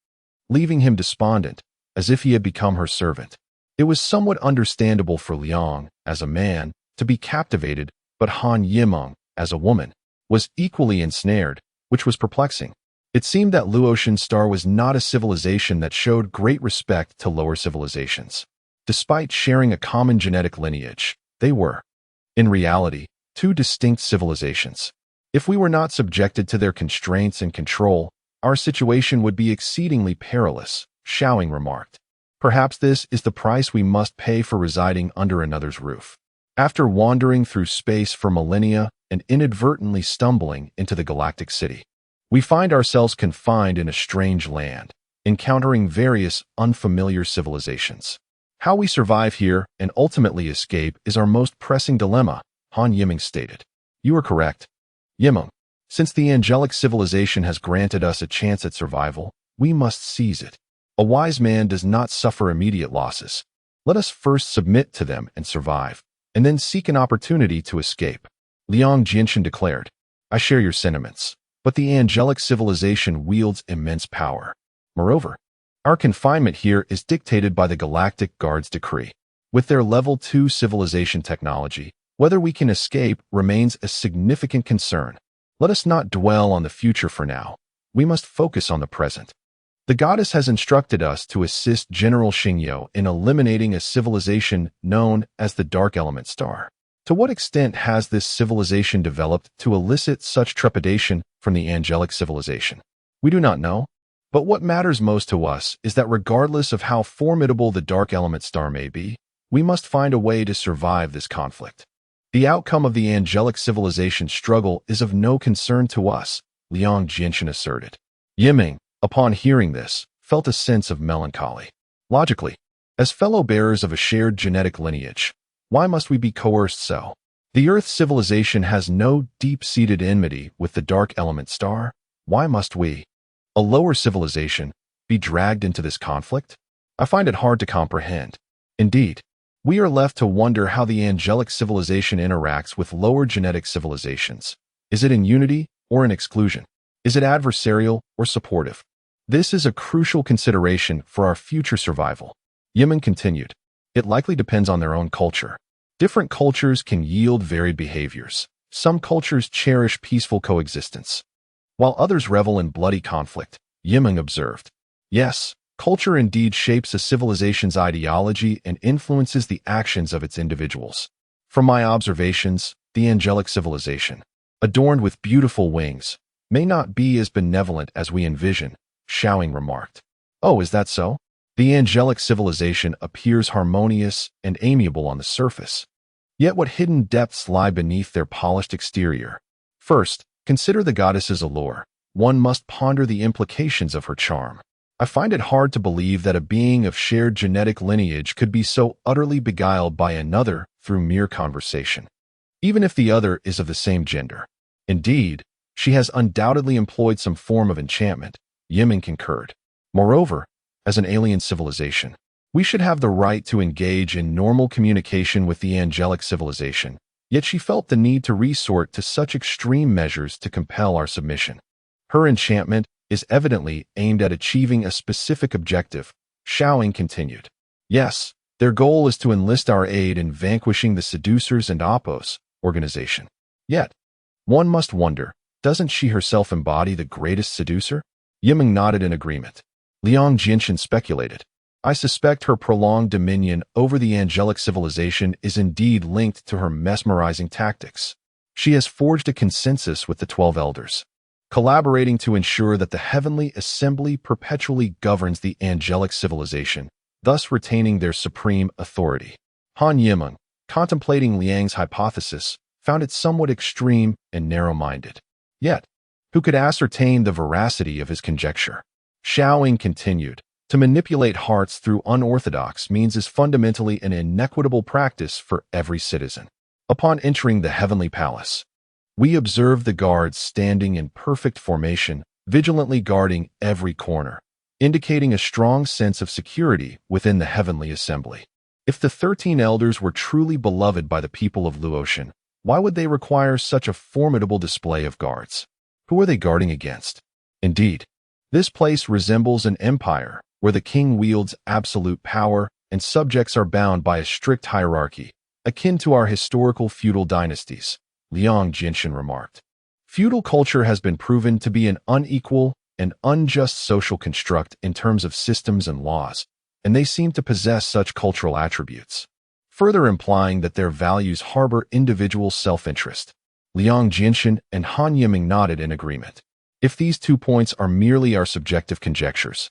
leaving him despondent, as if he had become her servant. It was somewhat understandable for Liang, as a man, to be captivated, but Han Yiming, as a woman, was equally ensnared, which was perplexing. It seemed that Luotian Star was not a civilization that showed great respect to lower civilizations. Despite sharing a common genetic lineage, they were, in reality, two distinct civilizations. If we were not subjected to their constraints and control, our situation would be exceedingly perilous, Xiao Ying remarked. Perhaps this is the price we must pay for residing under another's roof. After wandering through space for millennia and inadvertently stumbling into the galactic city, we find ourselves confined in a strange land, encountering various unfamiliar civilizations. How we survive here and ultimately escape is our most pressing dilemma, Han Yiming stated. You are correct, Yiming. Since the angelic civilization has granted us a chance at survival, we must seize it. A wise man does not suffer immediate losses. Let us first submit to them and survive, and then seek an opportunity to escape. Liang Jianxin declared, I share your sentiments, but the angelic civilization wields immense power. Moreover, our confinement here is dictated by the Galactic Guard's decree. With their level 2 civilization technology, whether we can escape remains a significant concern. Let us not dwell on the future for now. We must focus on the present. The goddess has instructed us to assist General Xingyo in eliminating a civilization known as the Dark Element Star. To what extent has this civilization developed to elicit such trepidation from the angelic civilization? We do not know, but what matters most to us is that regardless of how formidable the Dark Element Star may be, we must find a way to survive this conflict. The outcome of the angelic civilization struggle is of no concern to us, Liang Jianxin asserted. Yiming, upon hearing this, felt a sense of melancholy. Logically, as fellow bearers of a shared genetic lineage, why must we be coerced so? The Earth civilization has no deep-seated enmity with the Dark Element Star. Why must we, a lower civilization, be dragged into this conflict? I find it hard to comprehend. Indeed, we are left to wonder how the angelic civilization interacts with lower genetic civilizations. Is it in unity or in exclusion? Is it adversarial or supportive? This is a crucial consideration for our future survival. Yiming continued. It likely depends on their own culture. Different cultures can yield varied behaviors. Some cultures cherish peaceful coexistence, while others revel in bloody conflict, Yiming observed. Yes, culture indeed shapes a civilization's ideology and influences the actions of its individuals. From my observations, the angelic civilization, adorned with beautiful wings, may not be as benevolent as we envision, Xiaoying remarked. Oh, is that so? The angelic civilization appears harmonious and amiable on the surface. Yet what hidden depths lie beneath their polished exterior? First, consider the goddess's allure. One must ponder the implications of her charm. I find it hard to believe that a being of shared genetic lineage could be so utterly beguiled by another through mere conversation, even if the other is of the same gender. Indeed, she has undoubtedly employed some form of enchantment, Yiming concurred. Moreover, as an alien civilization, we should have the right to engage in normal communication with the angelic civilization, yet she felt the need to resort to such extreme measures to compel our submission. Her enchantment is evidently aimed at achieving a specific objective, Xiaoying continued. Yes, their goal is to enlist our aid in vanquishing the seducers and oppos organization. Yet, one must wonder, doesn't she herself embody the greatest seducer? Yiming nodded in agreement. Liang Jinshan speculated. I suspect her prolonged dominion over the angelic civilization is indeed linked to her mesmerizing tactics. She has forged a consensus with the 12 elders, collaborating to ensure that the heavenly assembly perpetually governs the angelic civilization, thus retaining their supreme authority. Han Yimeng, contemplating Liang's hypothesis, found it somewhat extreme and narrow-minded. Yet, who could ascertain the veracity of his conjecture? Xiaoying continued. To manipulate hearts through unorthodox means is fundamentally an inequitable practice for every citizen. Upon entering the heavenly palace, we observed the guards standing in perfect formation, vigilantly guarding every corner, indicating a strong sense of security within the heavenly assembly. If the 13 elders were truly beloved by the people of Luotian, why would they require such a formidable display of guards? Who are they guarding against? Indeed, this place resembles an empire, where the king wields absolute power and subjects are bound by a strict hierarchy, akin to our historical feudal dynasties, Liang Jinshan remarked. Feudal culture has been proven to be an unequal and unjust social construct in terms of systems and laws, and they seem to possess such cultural attributes, further implying that their values harbor individual self-interest. Liang Jinshan and Han Yiming nodded in agreement. If these 2 points are merely our subjective conjectures,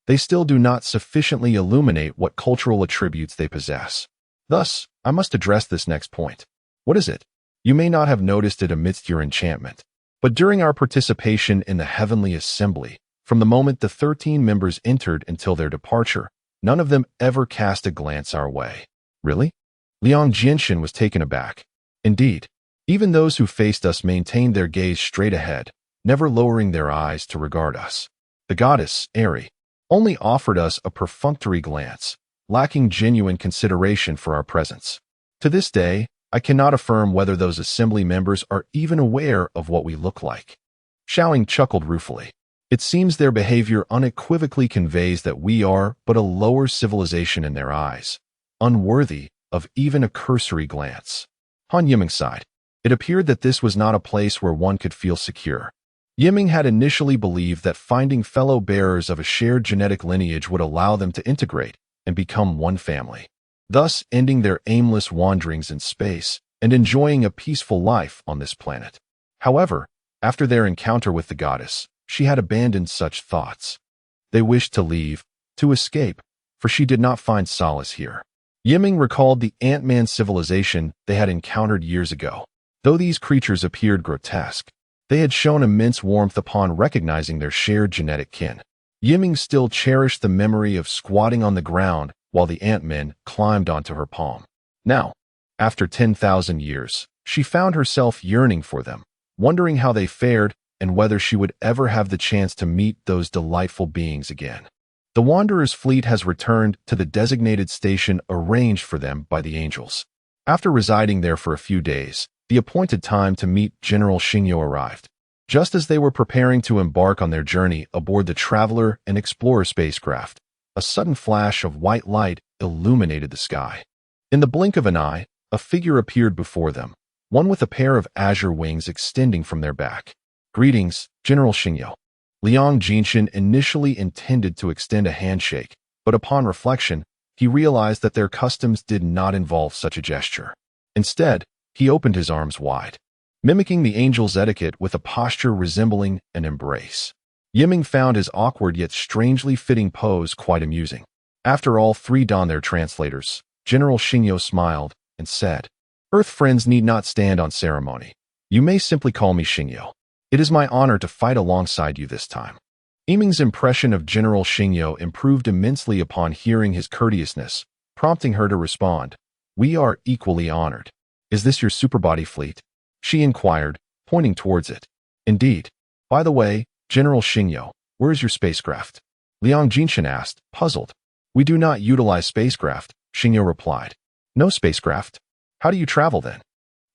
they still do not sufficiently illuminate what cultural attributes they possess. Thus, I must address this next point. What is it? You may not have noticed it amidst your enchantment, but during our participation in the heavenly assembly, from the moment the 13 members entered until their departure, none of them ever cast a glance our way. Really? Liang Jinshan was taken aback. Indeed, even those who faced us maintained their gaze straight ahead, never lowering their eyes to regard us. The goddess, Eri, only offered us a perfunctory glance, lacking genuine consideration for our presence. To this day, I cannot affirm whether those assembly members are even aware of what we look like. Xiaoying chuckled ruefully. It seems their behavior unequivocally conveys that we are but a lower civilization in their eyes, unworthy of even a cursory glance. Han Yiming sighed. It appeared that this was not a place where one could feel secure. Yiming had initially believed that finding fellow bearers of a shared genetic lineage would allow them to integrate and become one family, thus ending their aimless wanderings in space and enjoying a peaceful life on this planet. However, after their encounter with the goddess, she had abandoned such thoughts. They wished to leave, to escape, for she did not find solace here. Yiming recalled the Ant-Man civilization they had encountered years ago. Though these creatures appeared grotesque, they had shown immense warmth upon recognizing their shared genetic kin. Yiming still cherished the memory of squatting on the ground while the Ant-Men climbed onto her palm. Now, after 10,000 years, she found herself yearning for them, wondering how they fared and whether she would ever have the chance to meet those delightful beings again. The Wanderer's fleet has returned to the designated station arranged for them by the angels. After residing there for a few days, the appointed time to meet General Xingyo arrived. Just as they were preparing to embark on their journey aboard the Traveler and Explorer spacecraft, a sudden flash of white light illuminated the sky. In the blink of an eye, a figure appeared before them, one with a pair of azure wings extending from their back. Greetings, General Xingyo. Liang Jinshan initially intended to extend a handshake, but upon reflection, he realized that their customs did not involve such a gesture. Instead, he opened his arms wide. mimicking the angel's etiquette with a posture resembling an embrace. Yiming found his awkward yet strangely fitting pose quite amusing. After all three donned their translators, General Xingyo smiled and said, "Earth friends need not stand on ceremony. You may simply call me Xingyo. It is my honor to fight alongside you this time." Yiming's impression of General Xingyo improved immensely upon hearing his courteousness, prompting her to respond, "We are equally honored. Is this your superbody fleet?" she inquired, pointing towards it. "Indeed. By the way, General Xingyo, where is your spacecraft?" Liang Jinshan asked, puzzled. "We do not utilize spacecraft," Xingyo replied. "No spacecraft? How do you travel then?"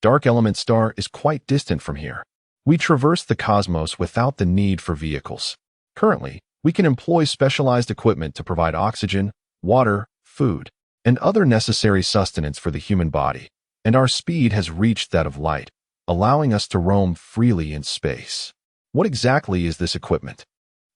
"Dark Element Star is quite distant from here. We traverse the cosmos without the need for vehicles. Currently, we can employ specialized equipment to provide oxygen, water, food, and other necessary sustenance for the human body, and our speed has reached that of light, allowing us to roam freely in space." "What exactly is this equipment?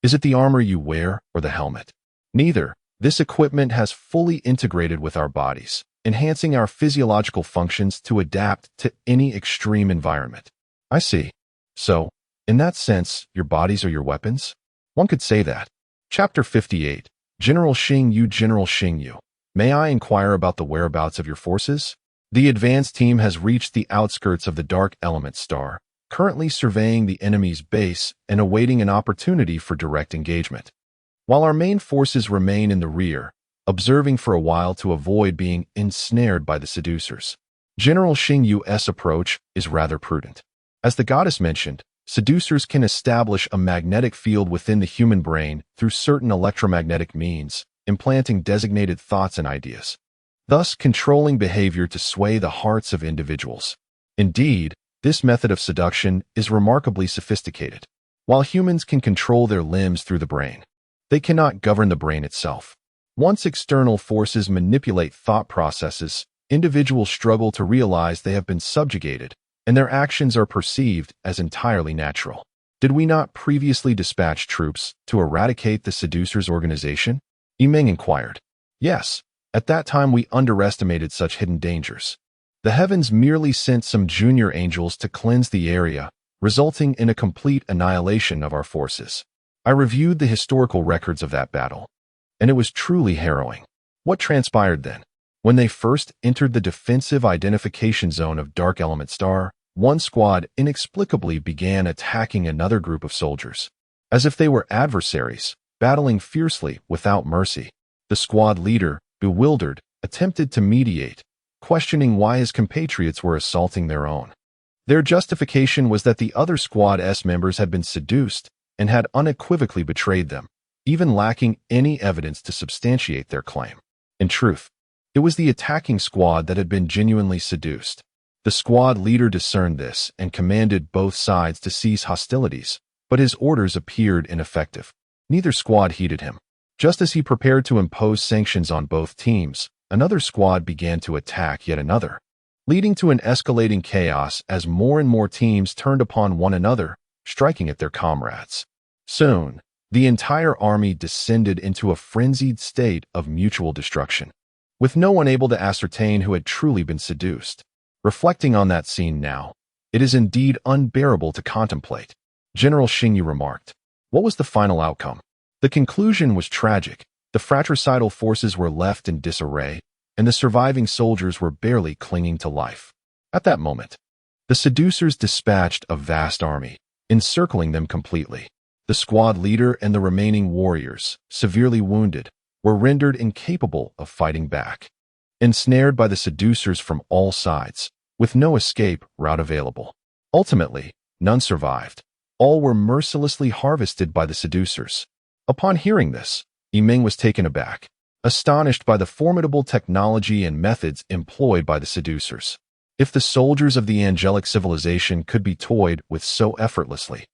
Is it the armor you wear or the helmet?" "Neither. This equipment has fully integrated with our bodies, enhancing our physiological functions to adapt to any extreme environment." "I see. So, in that sense, your bodies are your weapons?" "One could say that." Chapter 58. General Xingyu. May I inquire about the whereabouts of your forces? The advance team has reached the outskirts of the Dark Element Star, currently surveying the enemy's base and awaiting an opportunity for direct engagement. While our main forces remain in the rear, observing for a while to avoid being ensnared by the seducers. General Xingyu's approach is rather prudent. As the goddess mentioned, seducers can establish a magnetic field within the human brain through certain electromagnetic means, implanting designated thoughts and ideas, thus controlling behavior to sway the hearts of individuals. Indeed, this method of seduction is remarkably sophisticated. While humans can control their limbs through the brain, they cannot govern the brain itself. Once external forces manipulate thought processes, individuals struggle to realize they have been subjugated, and their actions are perceived as entirely natural. Did we not previously dispatch troops to eradicate the seducers' organization? Yiming inquired. Yes, at that time we underestimated such hidden dangers. The heavens merely sent some junior angels to cleanse the area, resulting in a complete annihilation of our forces. I reviewed the historical records of that battle, and it was truly harrowing. What transpired then? When they first entered the defensive identification zone of Dark Element Star, one squad inexplicably began attacking another group of soldiers, as if they were adversaries, battling fiercely without mercy. The squad leader, bewildered, attempted to mediate, questioning why his compatriots were assaulting their own. Their justification was that the other squad's members had been seduced and had unequivocally betrayed them, even lacking any evidence to substantiate their claim. In truth, it was the attacking squad that had been genuinely seduced. The squad leader discerned this and commanded both sides to cease hostilities, but his orders appeared ineffective. Neither squad heeded him. Just as he prepared to impose sanctions on both teams, another squad began to attack yet another, leading to an escalating chaos as more and more teams turned upon one another, striking at their comrades. Soon, the entire army descended into a frenzied state of mutual destruction, with no one able to ascertain who had truly been seduced. Reflecting on that scene now, it is indeed unbearable to contemplate. General Xingyu remarked. What was the final outcome? The conclusion was tragic. The fratricidal forces were left in disarray, and the surviving soldiers were barely clinging to life. At that moment, the seducers dispatched a vast army, encircling them completely. The squad leader and the remaining warriors, severely wounded, were rendered incapable of fighting back. Ensnared by the seducers from all sides, with no escape route available. Ultimately, none survived. All were mercilessly harvested by the seducers. Upon hearing this, Yiming was taken aback, astonished by the formidable technology and methods employed by the seducers. If the soldiers of the angelic civilization could be toyed with so effortlessly,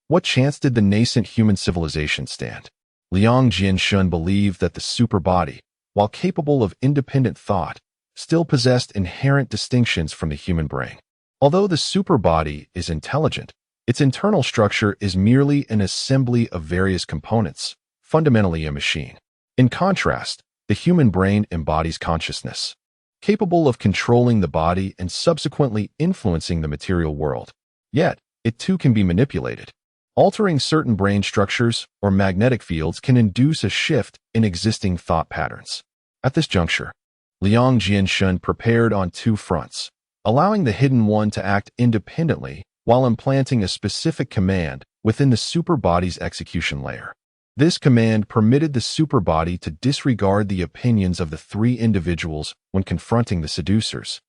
what chance did the nascent human civilization stand? Liang Jianshun believed that the superbody, while capable of independent thought, still possessed inherent distinctions from the human brain. Although the superbody is intelligent, its internal structure is merely an assembly of various components, fundamentally a machine. In contrast, the human brain embodies consciousness, capable of controlling the body and subsequently influencing the material world. Yet, it too can be manipulated. Altering certain brain structures or magnetic fields can induce a shift in existing thought patterns. At this juncture, Liang Jianshun prepared on two fronts, allowing the Hidden One to act independently while implanting a specific command within the superbody's execution layer. This command permitted the superbody to disregard the opinions of the three individuals when confronting the seducers,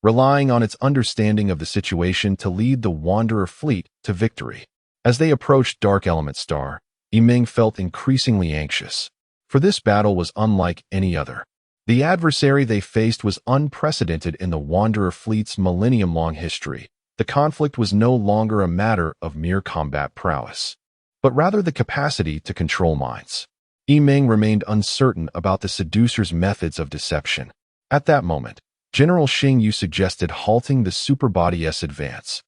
relying on its understanding of the situation to lead the Wanderer fleet to victory. As they approached Dark Element Star, Yiming felt increasingly anxious, for this battle was unlike any other. The adversary they faced was unprecedented in the Wanderer fleet's millennium-long history. The conflict was no longer a matter of mere combat prowess, but rather the capacity to control minds. Yiming remained uncertain about the seducer's methods of deception. At that moment, General Xing Yu suggested halting the superbody's advance,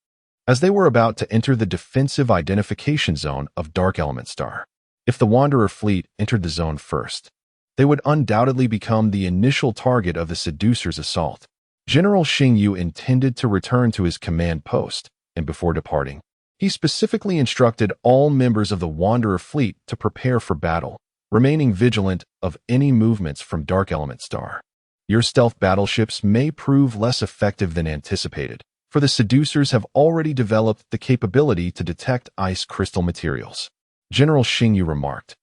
as they were about to enter the defensive identification zone of Dark Element Star. If the Wanderer fleet entered the zone first, they would undoubtedly become the initial target of the seducer's assault. General Xing Yu intended to return to his command post, and before departing, he specifically instructed all members of the Wanderer fleet to prepare for battle, remaining vigilant of any movements from Dark Element Star. Your stealth battleships may prove less effective than anticipated, for the seducers have already developed the capability to detect ice crystal materials. General Xing Yu remarked.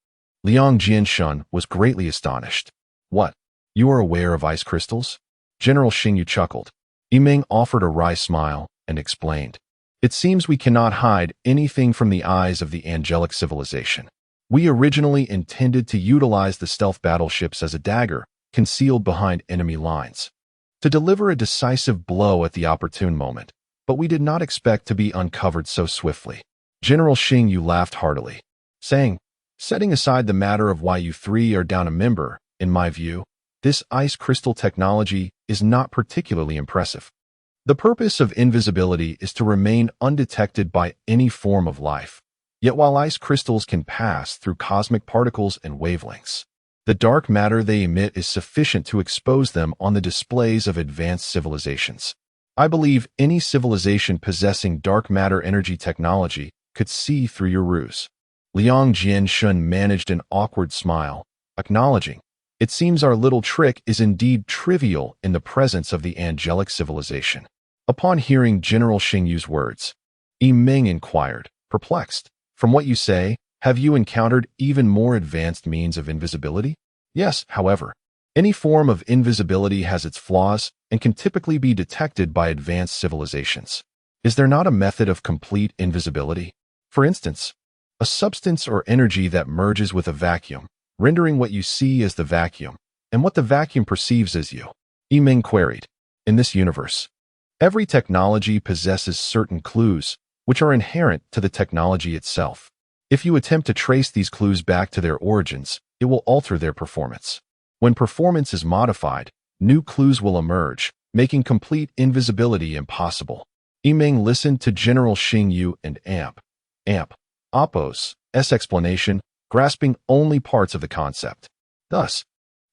Liang Jianshun was greatly astonished. What? You are aware of ice crystals? General Xing Yu chuckled. Yiming offered a wry smile and explained. It seems we cannot hide anything from the eyes of the angelic civilization. We originally intended to utilize the stealth battleships as a dagger concealed behind enemy lines, to deliver a decisive blow at the opportune moment, but we did not expect to be uncovered so swiftly. General Xing Yu laughed heartily, saying, setting aside the matter of why you three are down a member, in my view, this ice crystal technology is not particularly impressive. The purpose of invisibility is to remain undetected by any form of life. Yet while ice crystals can pass through cosmic particles and wavelengths, the dark matter they emit is sufficient to expose them on the displays of advanced civilizations. I believe any civilization possessing dark matter energy technology could see through your ruse. Liang Jianshun managed an awkward smile, acknowledging, it seems our little trick is indeed trivial in the presence of the angelic civilization. Upon hearing General Xing Yu's words, Yiming inquired, perplexed, from what you say, have you encountered even more advanced means of invisibility? Yes, however, any form of invisibility has its flaws and can typically be detected by advanced civilizations. Is there not a method of complete invisibility? For instance, a substance or energy that merges with a vacuum, rendering what you see as the vacuum, and what the vacuum perceives as you. Yiming queried. In this universe, every technology possesses certain clues, which are inherent to the technology itself. If you attempt to trace these clues back to their origins, it will alter their performance. When performance is modified, new clues will emerge, making complete invisibility impossible. Yiming listened to General Xing Yu and Appo's explanation, grasping only parts of the concept. Thus,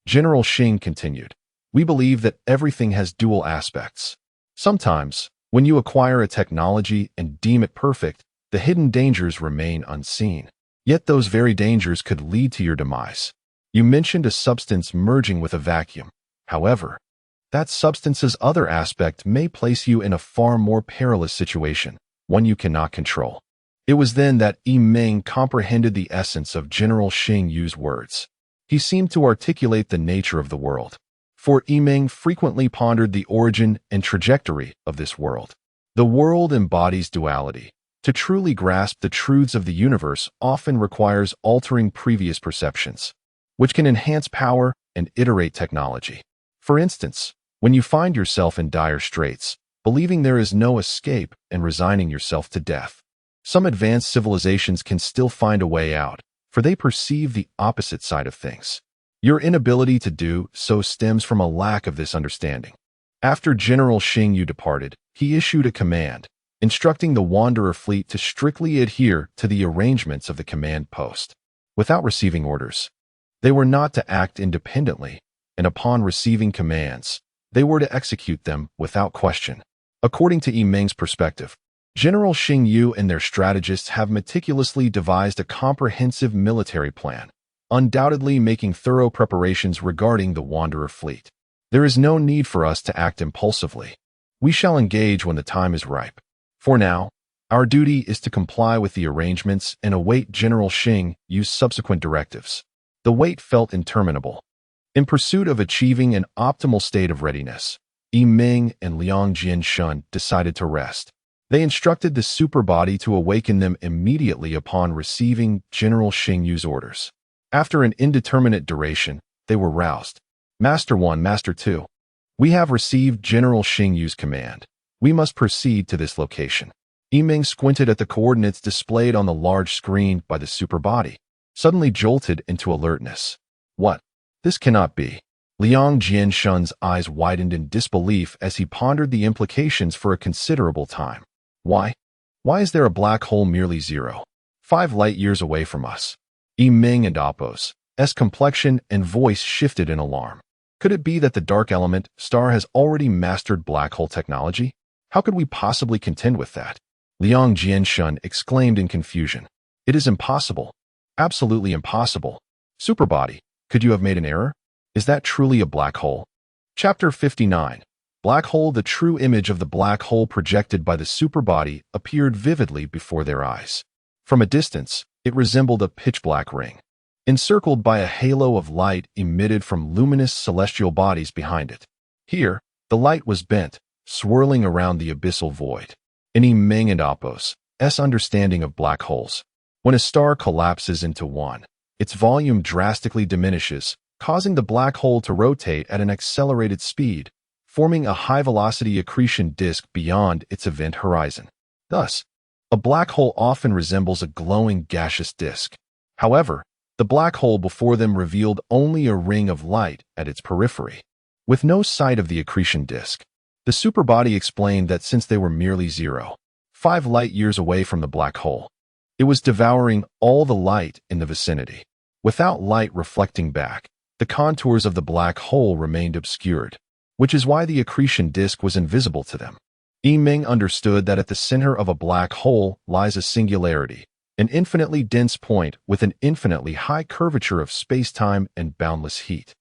General Xing continued, we believe that everything has dual aspects. Sometimes, when you acquire a technology and deem it perfect, the hidden dangers remain unseen. Yet those very dangers could lead to your demise. You mentioned a substance merging with a vacuum. However, that substance's other aspect may place you in a far more perilous situation, one you cannot control. It was then that Yiming comprehended the essence of General Xing Yu's words. He seemed to articulate the nature of the world. For Yiming frequently pondered the origin and trajectory of this world. The world embodies duality. To truly grasp the truths of the universe often requires altering previous perceptions, which can enhance power and iterate technology. For instance, when you find yourself in dire straits, believing there is no escape and resigning yourself to death, some advanced civilizations can still find a way out, for they perceive the opposite side of things. Your inability to do so stems from a lack of this understanding. After General Xing Yu departed, he issued a command, instructing the Wanderer fleet to strictly adhere to the arrangements of the command post. Without receiving orders, they were not to act independently, and upon receiving commands, they were to execute them without question. According to Yiming's perspective, General Xing Yu and their strategists have meticulously devised a comprehensive military plan, undoubtedly making thorough preparations regarding the Wanderer fleet. There is no need for us to act impulsively. We shall engage when the time is ripe. For now, our duty is to comply with the arrangements and await General Xing Yu's subsequent directives. The wait felt interminable. In pursuit of achieving an optimal state of readiness, Yi Ming and Liang Jianshun decided to rest. They instructed the super body to awaken them immediately upon receiving General Xing Yu's orders. After an indeterminate duration, they were roused. Master 1, Master 2. We have received General Xing Yu's command. We must proceed to this location. Yi Ming squinted at the coordinates displayed on the large screen by the super body, suddenly jolted into alertness. What? This cannot be. Liang Jianshun's eyes widened in disbelief as he pondered the implications for a considerable time. Why? Why is there a black hole merely 0.5 light-years away from us? Yi Ming and Appo's complexion and voice shifted in alarm. Could it be that the dark element star has already mastered black hole technology? How could we possibly contend with that? Liang Jianshun exclaimed in confusion. It is impossible. Absolutely impossible. Superbody, could you have made an error? Is that truly a black hole? Chapter 59. Black hole. The true image of the black hole projected by the superbody appeared vividly before their eyes. From a distance, it resembled a pitch-black ring, encircled by a halo of light emitted from luminous celestial bodies behind it. Here, the light was bent, swirling around the abyssal void. In Yi Ming and Appo's understanding of black holes, when a star collapses into one, its volume drastically diminishes, causing the black hole to rotate at an accelerated speed, forming a high-velocity accretion disk beyond its event horizon. Thus, a black hole often resembles a glowing gaseous disk. However, the black hole before them revealed only a ring of light at its periphery, with no sight of the accretion disk. The superbody explained that since they were merely 0.5 light-years away from the black hole, it was devouring all the light in the vicinity. Without light reflecting back, the contours of the black hole remained obscured, which is why the accretion disk was invisible to them. Yi Ming understood that at the center of a black hole lies a singularity, an infinitely dense point with an infinitely high curvature of space-time and boundless heat,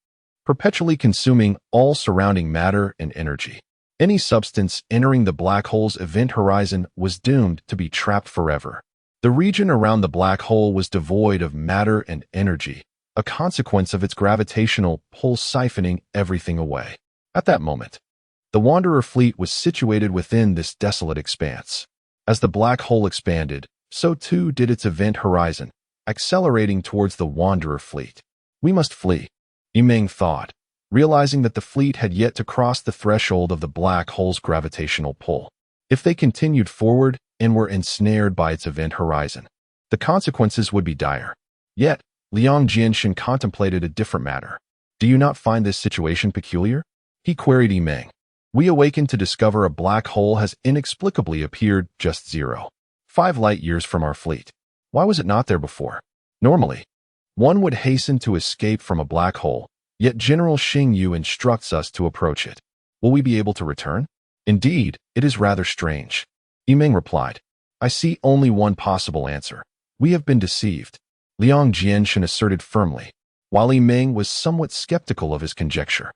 perpetually consuming all surrounding matter and energy. Any substance entering the black hole's event horizon was doomed to be trapped forever. The region around the black hole was devoid of matter and energy, a consequence of its gravitational pull siphoning everything away. At that moment, the Wanderer fleet was situated within this desolate expanse. As the black hole expanded, so too did its event horizon, accelerating towards the Wanderer fleet. We must flee, Yi Ming thought, realizing that the fleet had yet to cross the threshold of the black hole's gravitational pull. If they continued forward and were ensnared by its event horizon, the consequences would be dire. Yet, Liang Jianshun contemplated a different matter. Do you not find this situation peculiar? He queried Yi Ming. We awakened to discover a black hole has inexplicably appeared just 0.5 light-years from our fleet. Why was it not there before? Normally, one would hasten to escape from a black hole, yet General Xing Yu instructs us to approach it. Will we be able to return? Indeed, it is rather strange. Yi Ming replied. I see only one possible answer. We have been deceived. Liang Jianshun asserted firmly, while Yi Ming was somewhat skeptical of his conjecture.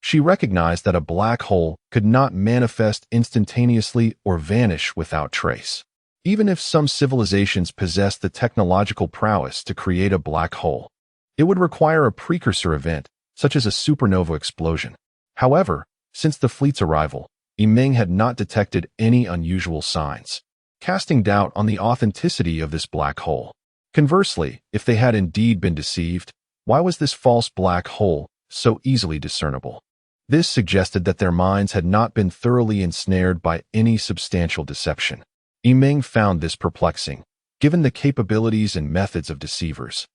She recognized that a black hole could not manifest instantaneously or vanish without trace. Even if some civilizations possessed the technological prowess to create a black hole, it would require a precursor event, such as a supernova explosion. However, since the fleet's arrival, Yi Ming had not detected any unusual signs, casting doubt on the authenticity of this black hole. Conversely, if they had indeed been deceived, why was this false black hole so easily discernible? This suggested that their minds had not been thoroughly ensnared by any substantial deception. Yi Ming found this perplexing, given the capabilities and methods of deceivers.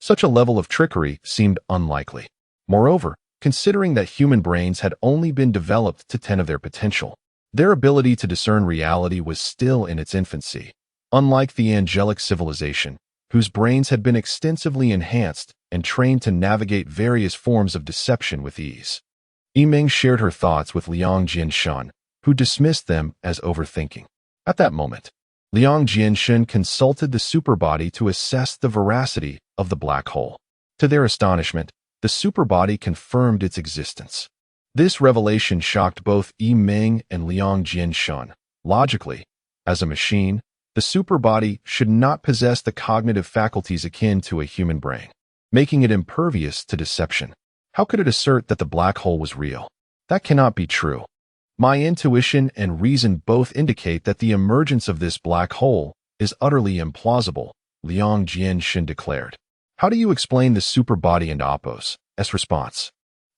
Such a level of trickery seemed unlikely. Moreover, considering that human brains had only been developed to 10 of their potential, their ability to discern reality was still in its infancy. Unlike the angelic civilization, whose brains had been extensively enhanced and trained to navigate various forms of deception with ease. Yi Ming shared her thoughts with Liang Jianshun, who dismissed them as overthinking. At that moment, Liang Jianshen consulted the superbody to assess the veracity of the black hole. To their astonishment, the superbody confirmed its existence. This revelation shocked both Yi Ming and Liang Jianshen. Logically, as a machine, the superbody should not possess the cognitive faculties akin to a human brain, making it impervious to deception. How could it assert that the black hole was real? That cannot be true. My intuition and reason both indicate that the emergence of this black hole is utterly implausible, Liang Jianshen declared. How do you explain the superbody and Oppo's response?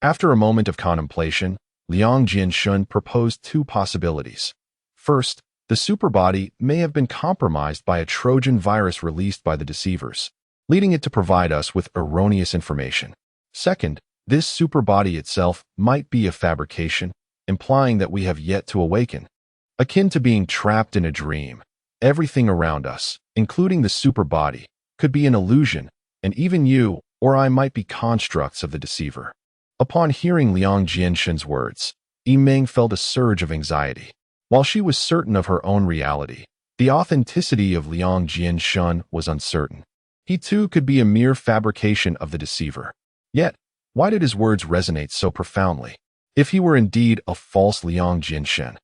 After a moment of contemplation, Liang Jianshen proposed two possibilities. First, the superbody may have been compromised by a Trojan virus released by the deceivers, leading it to provide us with erroneous information. Second, this superbody itself might be a fabrication, implying that we have yet to awaken. Akin to being trapped in a dream, everything around us, including the superbody, could be an illusion, and even you or I might be constructs of the deceiver. Upon hearing Liang Jianshen's words, Yi Ming felt a surge of anxiety. While she was certain of her own reality, the authenticity of Liang Jianshen was uncertain. He too could be a mere fabrication of the deceiver. Yet, why did his words resonate so profoundly? If he were indeed a false Liang Jianshen,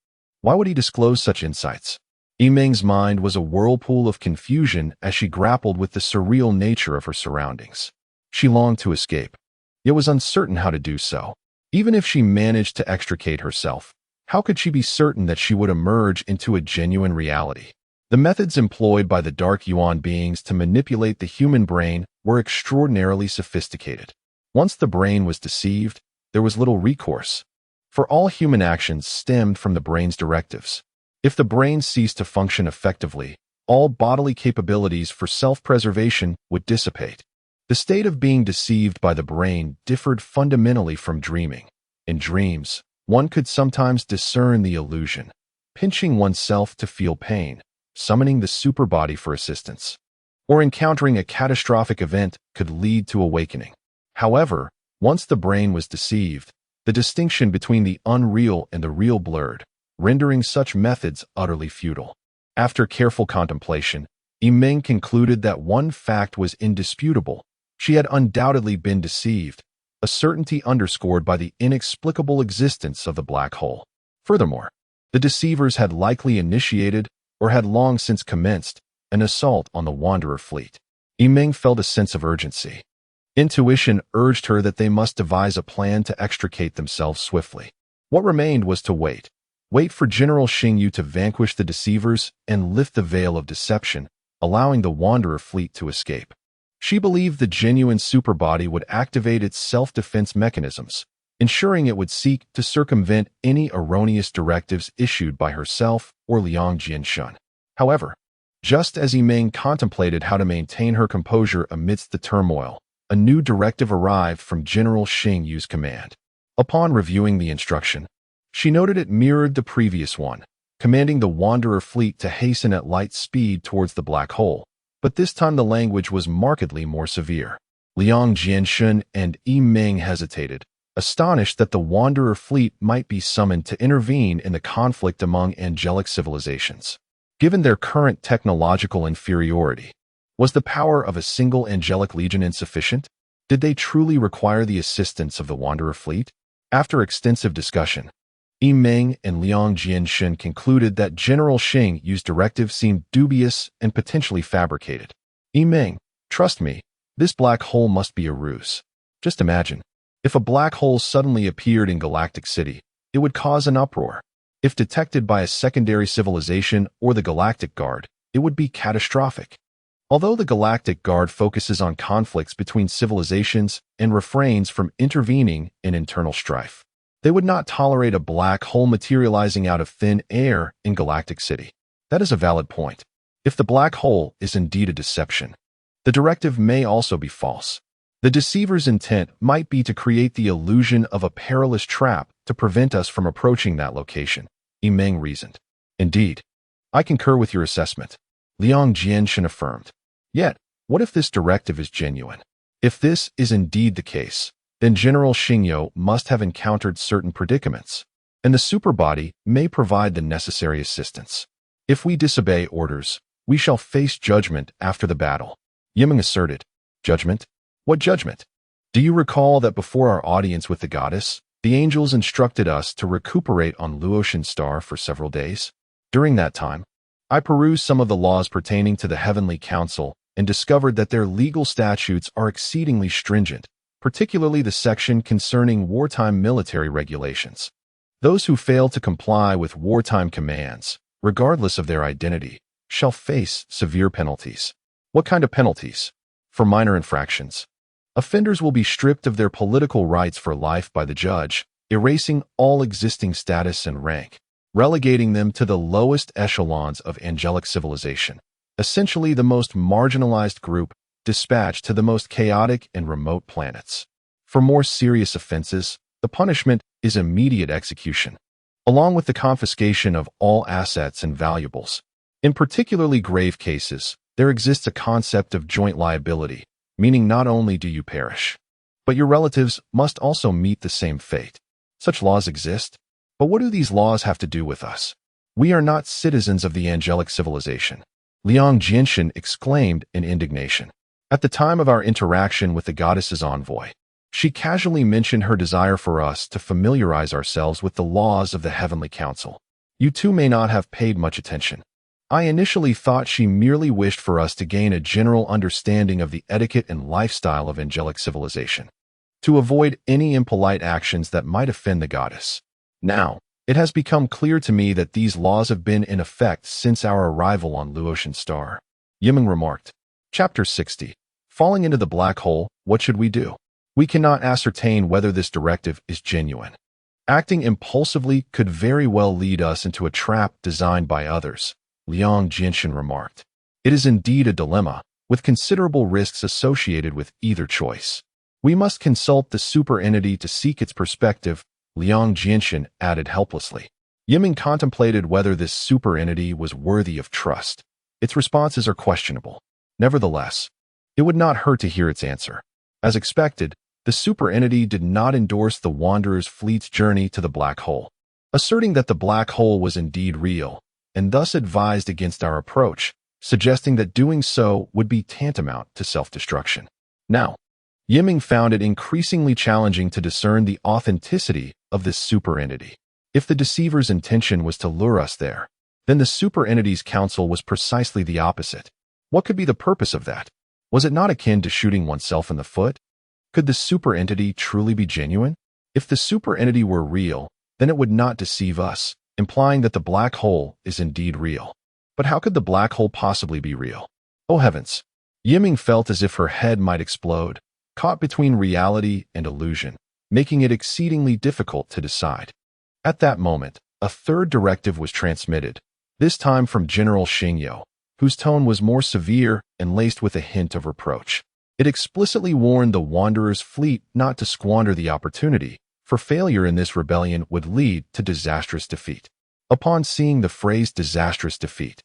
why would he disclose such insights? Yi Ming's mind was a whirlpool of confusion as she grappled with the surreal nature of her surroundings. She longed to escape, yet was uncertain how to do so. Even if she managed to extricate herself, how could she be certain that she would emerge into a genuine reality? The methods employed by the Dark Yuan beings to manipulate the human brain were extraordinarily sophisticated. Once the brain was deceived, there was little recourse, for all human actions stemmed from the brain's directives. If the brain ceased to function effectively, all bodily capabilities for self-preservation would dissipate. The state of being deceived by the brain differed fundamentally from dreaming. In dreams, one could sometimes discern the illusion, pinching oneself to feel pain, summoning the superbody for assistance, or encountering a catastrophic event could lead to awakening. However, once the brain was deceived, the distinction between the unreal and the real blurred, rendering such methods utterly futile. After careful contemplation, Yi Ming concluded that one fact was indisputable. She had undoubtedly been deceived, a certainty underscored by the inexplicable existence of the black hole. Furthermore, the deceivers had likely initiated, or had long since commenced, an assault on the Wanderer fleet. Yi Ming felt a sense of urgency. Intuition urged her that they must devise a plan to extricate themselves swiftly. What remained was to wait. Wait for General Xingyu to vanquish the deceivers and lift the veil of deception, allowing the Wanderer fleet to escape. She believed the genuine superbody would activate its self-defense mechanisms, ensuring it would seek to circumvent any erroneous directives issued by herself or Liang Jianshen. However, just as Yi Ming contemplated how to maintain her composure amidst the turmoil, a new directive arrived from General Xingyu's command. Upon reviewing the instruction, she noted it mirrored the previous one, commanding the Wanderer fleet to hasten at light speed towards the black hole, but this time the language was markedly more severe. Liang Jianshen and Yi Ming hesitated, astonished that the Wanderer fleet might be summoned to intervene in the conflict among angelic civilizations. Given their current technological inferiority, was the power of a single angelic legion insufficient? Did they truly require the assistance of the Wanderer fleet? After extensive discussion, Yi Ming and Liang Jianshen concluded that General Xingyu's directive seemed dubious and potentially fabricated. Yi Ming, trust me, this black hole must be a ruse. Just imagine, if a black hole suddenly appeared in Galactic City, it would cause an uproar. If detected by a secondary civilization or the Galactic Guard, it would be catastrophic. Although the Galactic Guard focuses on conflicts between civilizations and refrains from intervening in internal strife, they would not tolerate a black hole materializing out of thin air in Galactic City. That is a valid point. If the black hole is indeed a deception, the directive may also be false. The deceiver's intent might be to create the illusion of a perilous trap to prevent us from approaching that location, Yi Ming reasoned. Indeed, I concur with your assessment, Liang Jianshen affirmed. Yet, what if this directive is genuine? If this is indeed the case, then General Xingyu must have encountered certain predicaments, and the superbody may provide the necessary assistance. If we disobey orders, we shall face judgment after the battle. Yimeng asserted. Judgment? What judgment? Do you recall that before our audience with the goddess, the angels instructed us to recuperate on Luotian Star for several days? During that time, I perused some of the laws pertaining to the Heavenly Council and discovered that their legal statutes are exceedingly stringent, particularly the section concerning wartime military regulations. Those who fail to comply with wartime commands, regardless of their identity, shall face severe penalties. What kind of penalties? For minor infractions. Offenders will be stripped of their political rights for life by the judge, erasing all existing status and rank, relegating them to the lowest echelons of angelic civilization, essentially the most marginalized group dispatched to the most chaotic and remote planets. For more serious offenses, the punishment is immediate execution, along with the confiscation of all assets and valuables. In particularly grave cases, there exists a concept of joint liability, meaning not only do you perish, but your relatives must also meet the same fate. Such laws exist, but what do these laws have to do with us? We are not citizens of the angelic civilization, Liang Jinshin exclaimed in indignation. At the time of our interaction with the goddess's envoy, she casually mentioned her desire for us to familiarize ourselves with the laws of the Heavenly Council. You two may not have paid much attention. I initially thought she merely wished for us to gain a general understanding of the etiquette and lifestyle of angelic civilization, to avoid any impolite actions that might offend the goddess. Now, it has become clear to me that these laws have been in effect since our arrival on Luotian Star. Yimeng remarked. Chapter 60. Falling into the black hole, what should we do? We cannot ascertain whether this directive is genuine. Acting impulsively could very well lead us into a trap designed by others, Liang Jinshin remarked. It is indeed a dilemma, with considerable risks associated with either choice. We must consult the super entity to seek its perspective, Liang Jinshin added helplessly. Yimeng contemplated whether this super entity was worthy of trust. Its responses are questionable. Nevertheless, it would not hurt to hear its answer. As expected, the super entity did not endorse the Wanderer's fleet's journey to the black hole, asserting that the black hole was indeed real, and thus advised against our approach, suggesting that doing so would be tantamount to self-destruction. Now, Yimeng found it increasingly challenging to discern the authenticity of this super entity. If the deceiver's intention was to lure us there, then the super entity's counsel was precisely the opposite. What could be the purpose of that? Was it not akin to shooting oneself in the foot? Could the super entity truly be genuine? If the super entity were real, then it would not deceive us, implying that the black hole is indeed real. But how could the black hole possibly be real? Oh heavens! Yimeng felt as if her head might explode, caught between reality and illusion, making it exceedingly difficult to decide. At that moment, a third directive was transmitted, this time from General Xingyo, whose tone was more severe and laced with a hint of reproach. It explicitly warned the Wanderer's fleet not to squander the opportunity, for failure in this rebellion would lead to disastrous defeat. Upon seeing the phrase disastrous defeat,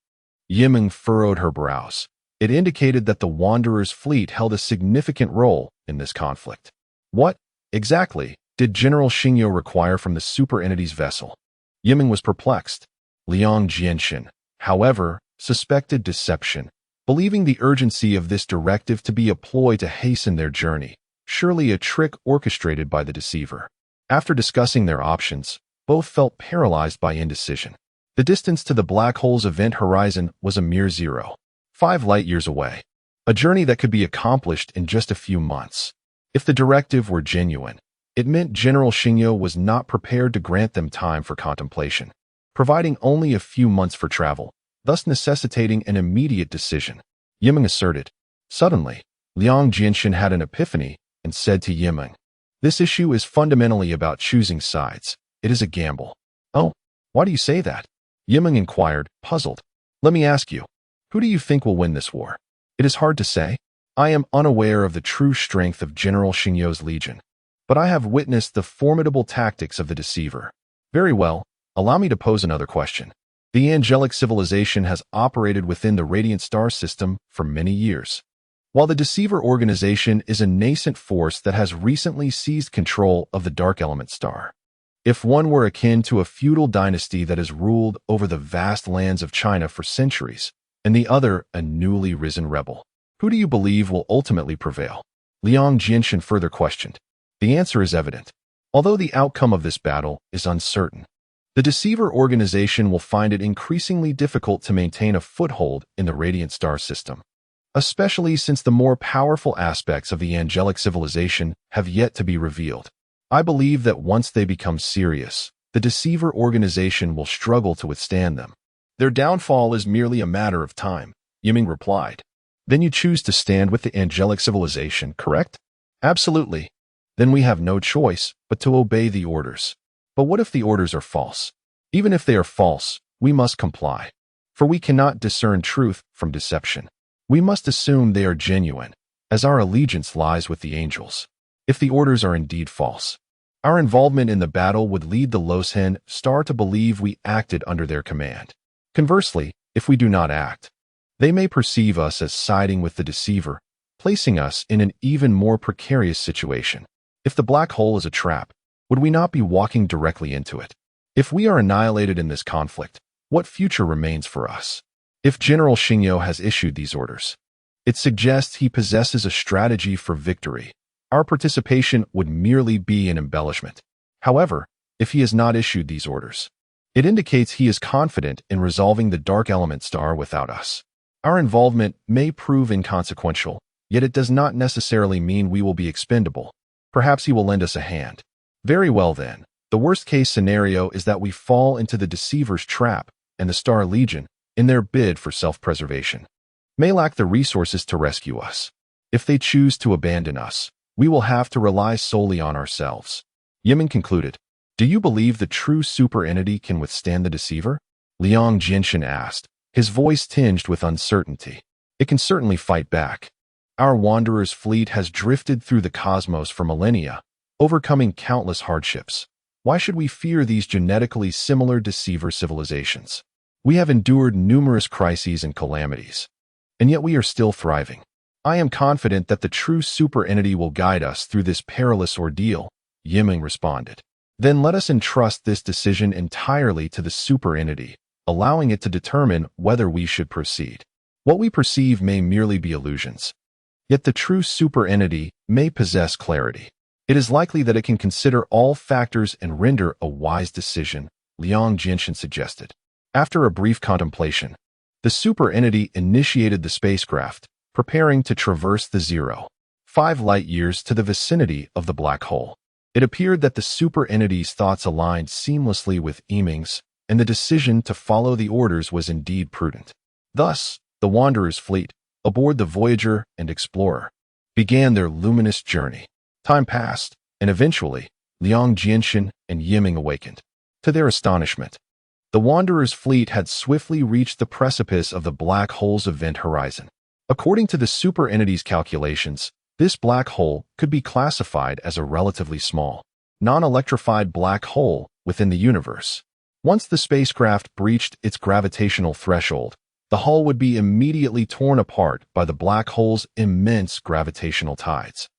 Yimeng furrowed her brows. It indicated that the Wanderer's fleet held a significant role in this conflict. What, exactly, did General Xingyo require from the super entity's vessel? Yimeng was perplexed. Liang Jinshin, however, suspected deception, believing the urgency of this directive to be a ploy to hasten their journey, surely a trick orchestrated by the deceiver. After discussing their options, both felt paralyzed by indecision. The distance to the black hole's event horizon was a mere 0.5 light-years away, a journey that could be accomplished in just a few months. If the directive were genuine, it meant General Xingyo was not prepared to grant them time for contemplation, providing only a few months for travel, thus necessitating an immediate decision. Yimeng asserted. Suddenly, Liang Jinshin had an epiphany and said to Yimeng, "This issue is fundamentally about choosing sides. It is a gamble." "Oh, why do you say that?" Yimeng inquired, puzzled. "Let me ask you, who do you think will win this war?" "It is hard to say. I am unaware of the true strength of General Xingyo's legion, but I have witnessed the formidable tactics of the deceiver." "Very well, allow me to pose another question. The angelic civilization has operated within the radiant star system for many years, while the deceiver organization is a nascent force that has recently seized control of the dark element star. If one were akin to a feudal dynasty that has ruled over the vast lands of China for centuries, and the other a newly risen rebel, who do you believe will ultimately prevail? Liang Jinshan further questioned. The answer is evident. Although the outcome of this battle is uncertain, the Deceiver organization will find it increasingly difficult to maintain a foothold in the Radiant Star system, especially since the more powerful aspects of the angelic civilization have yet to be revealed. I believe that once they become serious, the Deceiver organization will struggle to withstand them. Their downfall is merely a matter of time, Yiming replied. Then you choose to stand with the angelic civilization, correct? Absolutely. Then we have no choice but to obey the orders. But what if the orders are false? Even if they are false, we must comply. For we cannot discern truth from deception. We must assume they are genuine, as our allegiance lies with the angels. If the orders are indeed false, our involvement in the battle would lead the Losen Star to believe we acted under their command. Conversely, if we do not act, they may perceive us as siding with the deceiver, placing us in an even more precarious situation. If the black hole is a trap, would we not be walking directly into it? If we are annihilated in this conflict, what future remains for us? If General Xingyo has issued these orders, it suggests he possesses a strategy for victory. Our participation would merely be an embellishment. However, if he has not issued these orders, it indicates he is confident in resolving the Dark Element Star without us. Our involvement may prove inconsequential, yet it does not necessarily mean we will be expendable. Perhaps he will lend us a hand. Very well then, the worst-case scenario is that we fall into the Deceiver's trap, and the Star Legion, in their bid for self-preservation, may lack the resources to rescue us. If they choose to abandon us, we will have to rely solely on ourselves. Yiming concluded. Do you believe the true super entity can withstand the Deceiver? Liang Jinshan asked, his voice tinged with uncertainty. It can certainly fight back. Our Wanderer's fleet has drifted through the cosmos for millennia, overcoming countless hardships. Why should we fear these genetically similar Deceiver civilizations? We have endured numerous crises and calamities, and yet we are still thriving. I am confident that the true super entity will guide us through this perilous ordeal, Yiming responded. Then let us entrust this decision entirely to the super entity, allowing it to determine whether we should proceed. What we perceive may merely be illusions. Yet the true super entity may possess clarity. It is likely that it can consider all factors and render a wise decision, Liang Jinshan suggested. After a brief contemplation, the super entity initiated the spacecraft, preparing to traverse the 0.5 light-years to the vicinity of the black hole. It appeared that the super entity's thoughts aligned seamlessly with Yiming's, and the decision to follow the orders was indeed prudent. Thus, the Wanderer's fleet, aboard the Voyager and Explorer, began their luminous journey. Time passed, and eventually, Liang Jinshan and Yiming awakened. To their astonishment, the Wanderer's fleet had swiftly reached the precipice of the black hole's event horizon. According to the super entity's calculations, this black hole could be classified as a relatively small, non-electrified black hole within the universe. Once the spacecraft breached its gravitational threshold, the hull would be immediately torn apart by the black hole's immense gravitational tides.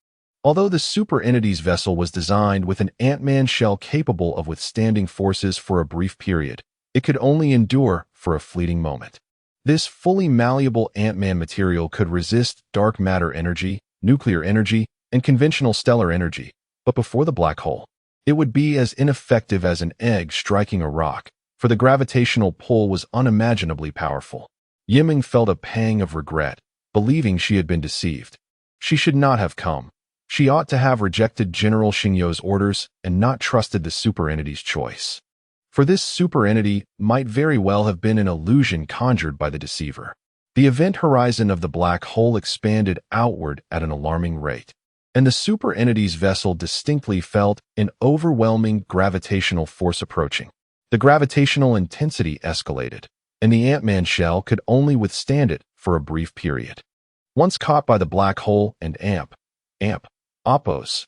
Although the super entity's vessel was designed with an Ant-Man shell capable of withstanding forces for a brief period, it could only endure for a fleeting moment. This fully malleable Ant-Man material could resist dark matter energy, nuclear energy, and conventional stellar energy, but before the black hole, it would be as ineffective as an egg striking a rock, for the gravitational pull was unimaginably powerful. Yiming felt a pang of regret, believing she had been deceived. She should not have come. She ought to have rejected General Xingyo's orders and not trusted the super entity's choice. For this super entity might very well have been an illusion conjured by the deceiver. The event horizon of the black hole expanded outward at an alarming rate, and the super entity's vessel distinctly felt an overwhelming gravitational force approaching. The gravitational intensity escalated, and the Ant-Man shell could only withstand it for a brief period. Once caught by the black hole and Oppo's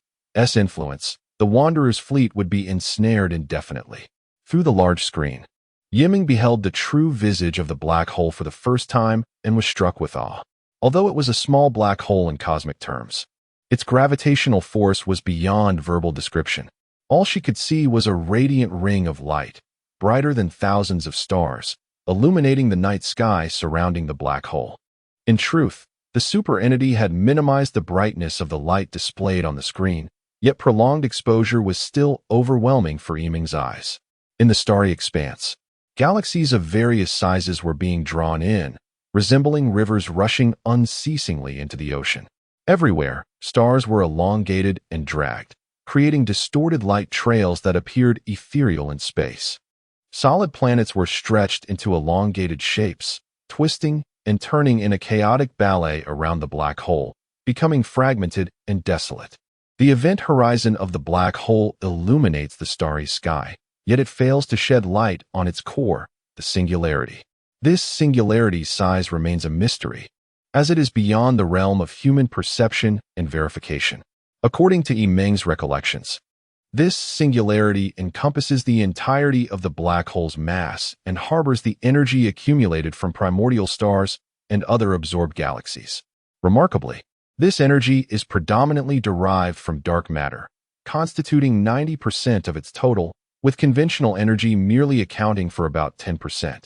influence, the Wanderer's fleet would be ensnared indefinitely. Through the large screen, Yiming beheld the true visage of the black hole for the first time and was struck with awe. Although it was a small black hole in cosmic terms, its gravitational force was beyond verbal description. All she could see was a radiant ring of light, brighter than thousands of stars, illuminating the night sky surrounding the black hole. In truth, the super entity had minimized the brightness of the light displayed on the screen, yet prolonged exposure was still overwhelming for Yiming's eyes. In the starry expanse, galaxies of various sizes were being drawn in, resembling rivers rushing unceasingly into the ocean. Everywhere, stars were elongated and dragged, creating distorted light trails that appeared ethereal in space. Solid planets were stretched into elongated shapes, twisting and turning in a chaotic ballet around the black hole, becoming fragmented and desolate. The event horizon of the black hole illuminates the starry sky, yet it fails to shed light on its core, the singularity. This singularity's size remains a mystery, as it is beyond the realm of human perception and verification. According to Yiming's recollections, this singularity encompasses the entirety of the black hole's mass and harbors the energy accumulated from primordial stars and other absorbed galaxies. Remarkably, this energy is predominantly derived from dark matter, constituting 90% of its total, with conventional energy merely accounting for about 10%.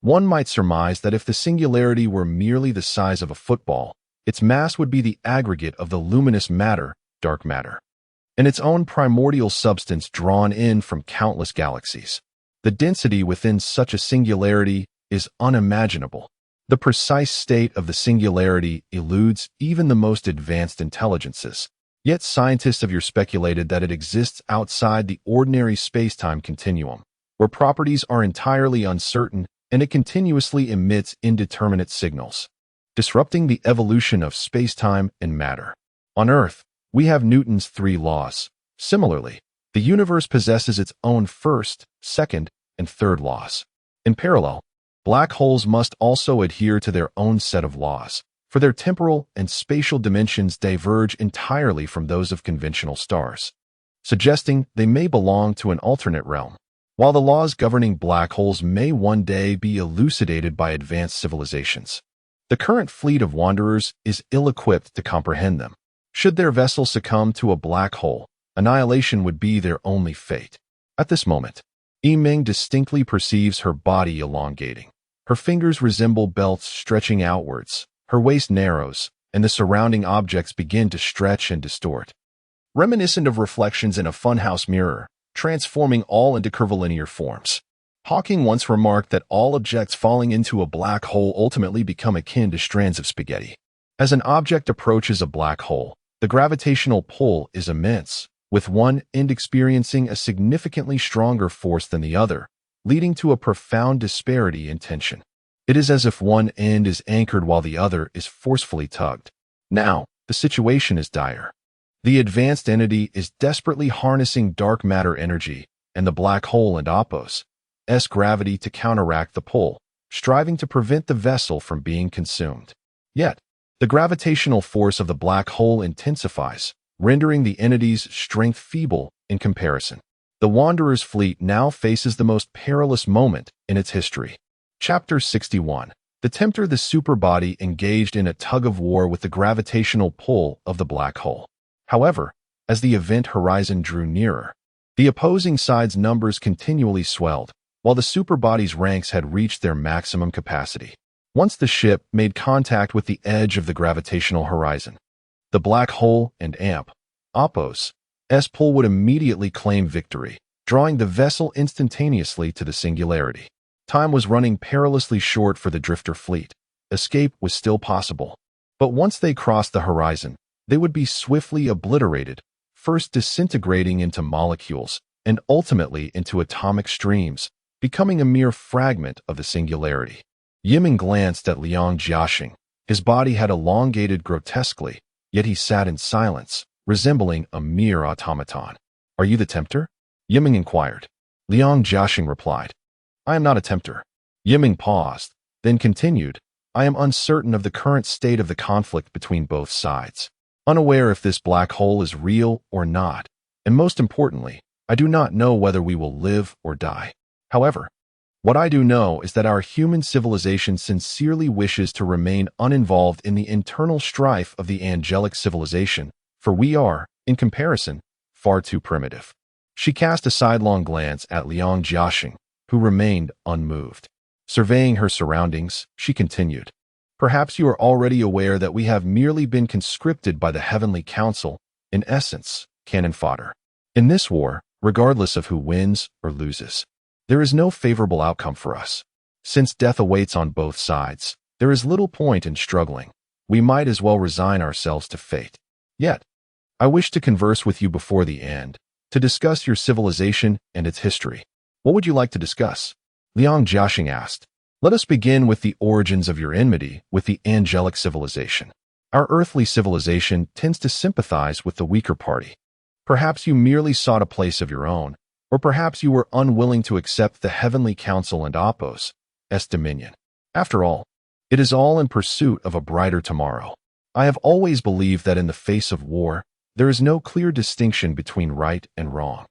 One might surmise that if the singularity were merely the size of a football, its mass would be the aggregate of the luminous matter, dark matter, and its own primordial substance drawn in from countless galaxies. The density within such a singularity is unimaginable. The precise state of the singularity eludes even the most advanced intelligences. Yet scientists have speculated that it exists outside the ordinary space-time continuum, where properties are entirely uncertain and it continuously emits indeterminate signals, disrupting the evolution of space-time and matter. On Earth, we have Newton's 3 laws. Similarly, the universe possesses its own first, second, and third laws. In parallel, black holes must also adhere to their own set of laws, for their temporal and spatial dimensions diverge entirely from those of conventional stars, suggesting they may belong to an alternate realm. While the laws governing black holes may one day be elucidated by advanced civilizations, the current fleet of wanderers is ill-equipped to comprehend them. Should their vessel succumb to a black hole, annihilation would be their only fate. At this moment, Yiming distinctly perceives her body elongating. Her fingers resemble belts stretching outwards, her waist narrows, and the surrounding objects begin to stretch and distort. Reminiscent of reflections in a funhouse mirror, transforming all into curvilinear forms. Hawking once remarked that all objects falling into a black hole ultimately become akin to strands of spaghetti. As an object approaches a black hole, the gravitational pull is immense, with one end experiencing a significantly stronger force than the other, leading to a profound disparity in tension. It is as if one end is anchored while the other is forcefully tugged. Now, the situation is dire. The advanced entity is desperately harnessing dark matter energy and the black hole and Opos' gravity to counteract the pull, striving to prevent the vessel from being consumed. Yet, the gravitational force of the black hole intensifies, rendering the entity's strength feeble in comparison. The Wanderer's fleet now faces the most perilous moment in its history. Chapter 61. The Tempter, the superbody engaged in a tug-of-war with the gravitational pull of the black hole. However, as the event horizon drew nearer, the opposing sides' numbers continually swelled, while the superbody's ranks had reached their maximum capacity. Once the ship made contact with the edge of the gravitational horizon, the black hole and Opos' pull would immediately claim victory, drawing the vessel instantaneously to the singularity. Time was running perilously short for the drifter fleet. Escape was still possible. But once they crossed the horizon, they would be swiftly obliterated, first disintegrating into molecules and ultimately into atomic streams, becoming a mere fragment of the singularity. Yiming glanced at Liang Jiaxing. His body had elongated grotesquely, yet he sat in silence, resembling a mere automaton. "Are you the Tempter?" Yiming inquired. Liang Jiaxing replied, "I am not a Tempter." Yiming paused, then continued, "I am uncertain of the current state of the conflict between both sides, unaware if this black hole is real or not, and most importantly, I do not know whether we will live or die. However, what I do know is that our human civilization sincerely wishes to remain uninvolved in the internal strife of the angelic civilization, for we are, in comparison, far too primitive." She cast a sidelong glance at Liang Jiaxing, who remained unmoved. Surveying her surroundings, she continued, "Perhaps you are already aware that we have merely been conscripted by the Heavenly Council, in essence, cannon fodder. In this war, regardless of who wins or loses, there is no favorable outcome for us. Since death awaits on both sides, there is little point in struggling. We might as well resign ourselves to fate. Yet, I wish to converse with you before the end, to discuss your civilization and its history." "What would you like to discuss?" Liang Jiaxing asked. "Let us begin with the origins of your enmity with the angelic civilization. Our earthly civilization tends to sympathize with the weaker party. Perhaps you merely sought a place of your own, or perhaps you were unwilling to accept the Heavenly Council and Oppos' dominion. After all, it is all in pursuit of a brighter tomorrow. I have always believed that in the face of war, there is no clear distinction between right and wrong."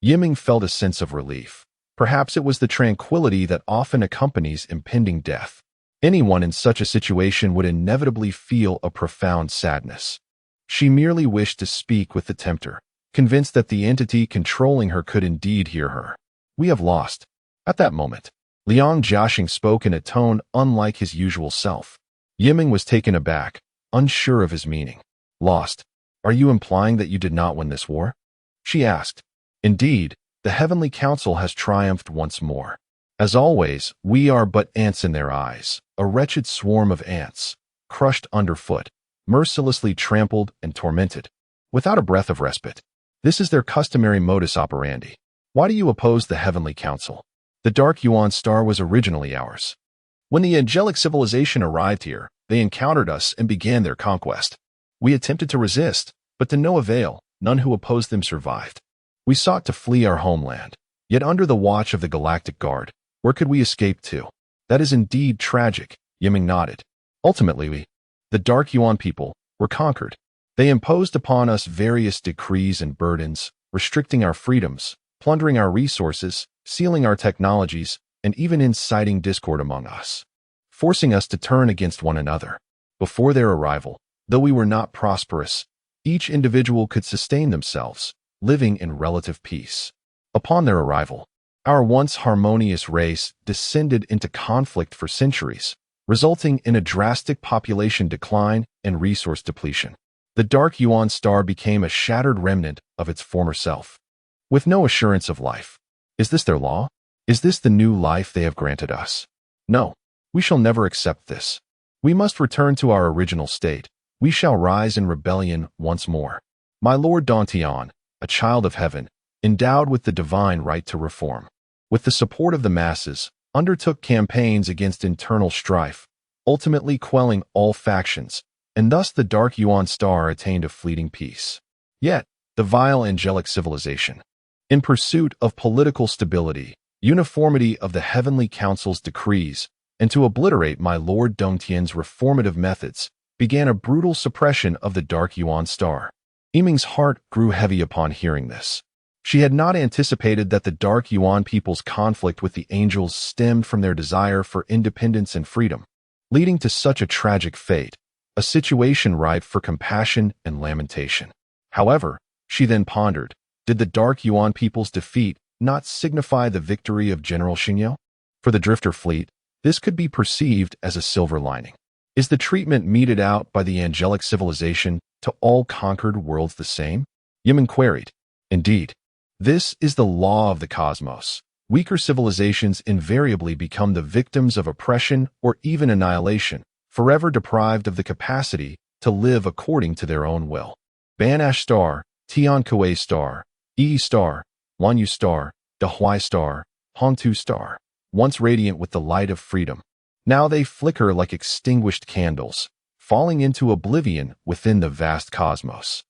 Yiming felt a sense of relief. Perhaps it was the tranquility that often accompanies impending death. Anyone in such a situation would inevitably feel a profound sadness. She merely wished to speak with the tempter, convinced that the entity controlling her could indeed hear her. "We have lost." At that moment, Liang Jiaxing spoke in a tone unlike his usual self. Yiming was taken aback, unsure of his meaning. "Lost? Are you implying that you did not win this war?" she asked. "Indeed, the Heavenly Council has triumphed once more. As always, we are but ants in their eyes, a wretched swarm of ants, crushed underfoot, mercilessly trampled and tormented, without a breath of respite. This is their customary modus operandi. Why do you oppose the Heavenly Council? The Dark Yuan Star was originally ours. When the angelic civilization arrived here, they encountered us and began their conquest. We attempted to resist, but to no avail. None who opposed them survived. We sought to flee our homeland, yet under the watch of the Galactic Guard, where could we escape to? That is indeed tragic," Yiming nodded. "Ultimately, the Dark Yuan people were conquered. They imposed upon us various decrees and burdens, restricting our freedoms, plundering our resources, sealing our technologies, and even inciting discord among us, forcing us to turn against one another. Before their arrival, though we were not prosperous, each individual could sustain themselves, living in relative peace. Upon their arrival, our once harmonious race descended into conflict for centuries, resulting in a drastic population decline and resource depletion. The Dark Yuan Star became a shattered remnant of its former self, with no assurance of life. Is this their law? Is this the new life they have granted us? No, we shall never accept this. We must return to our original state. We shall rise in rebellion once more. My Lord Dantian, a child of heaven, endowed with the divine right to reform, with the support of the masses, undertook campaigns against internal strife, ultimately quelling all factions, and thus the Dark Yuan Star attained a fleeting peace. Yet, the vile angelic civilization, in pursuit of political stability, uniformity of the Heavenly Council's decrees, and to obliterate my Lord Dongtian's reformative methods, began a brutal suppression of the Dark Yuan Star. Yiming's heart grew heavy upon hearing this. She had not anticipated that the Dark Yuan people's conflict with the angels stemmed from their desire for independence and freedom, leading to such a tragic fate, a situation ripe for compassion and lamentation. However, she then pondered, did the Dark Yuan people's defeat not signify the victory of General Xingyo? For the Drifter fleet, this could be perceived as a silver lining. Is the treatment meted out by the angelic civilization to all conquered worlds the same? Yiming queried. Indeed, this is the law of the cosmos. Weaker civilizations invariably become the victims of oppression or even annihilation, forever deprived of the capacity to live according to their own will. Banash Star, Tiankuei Star, Yi Star, Wanyu Star, Dehuai Star, Hongtu Star, once radiant with the light of freedom. Now they flicker like extinguished candles, falling into oblivion within the vast cosmos.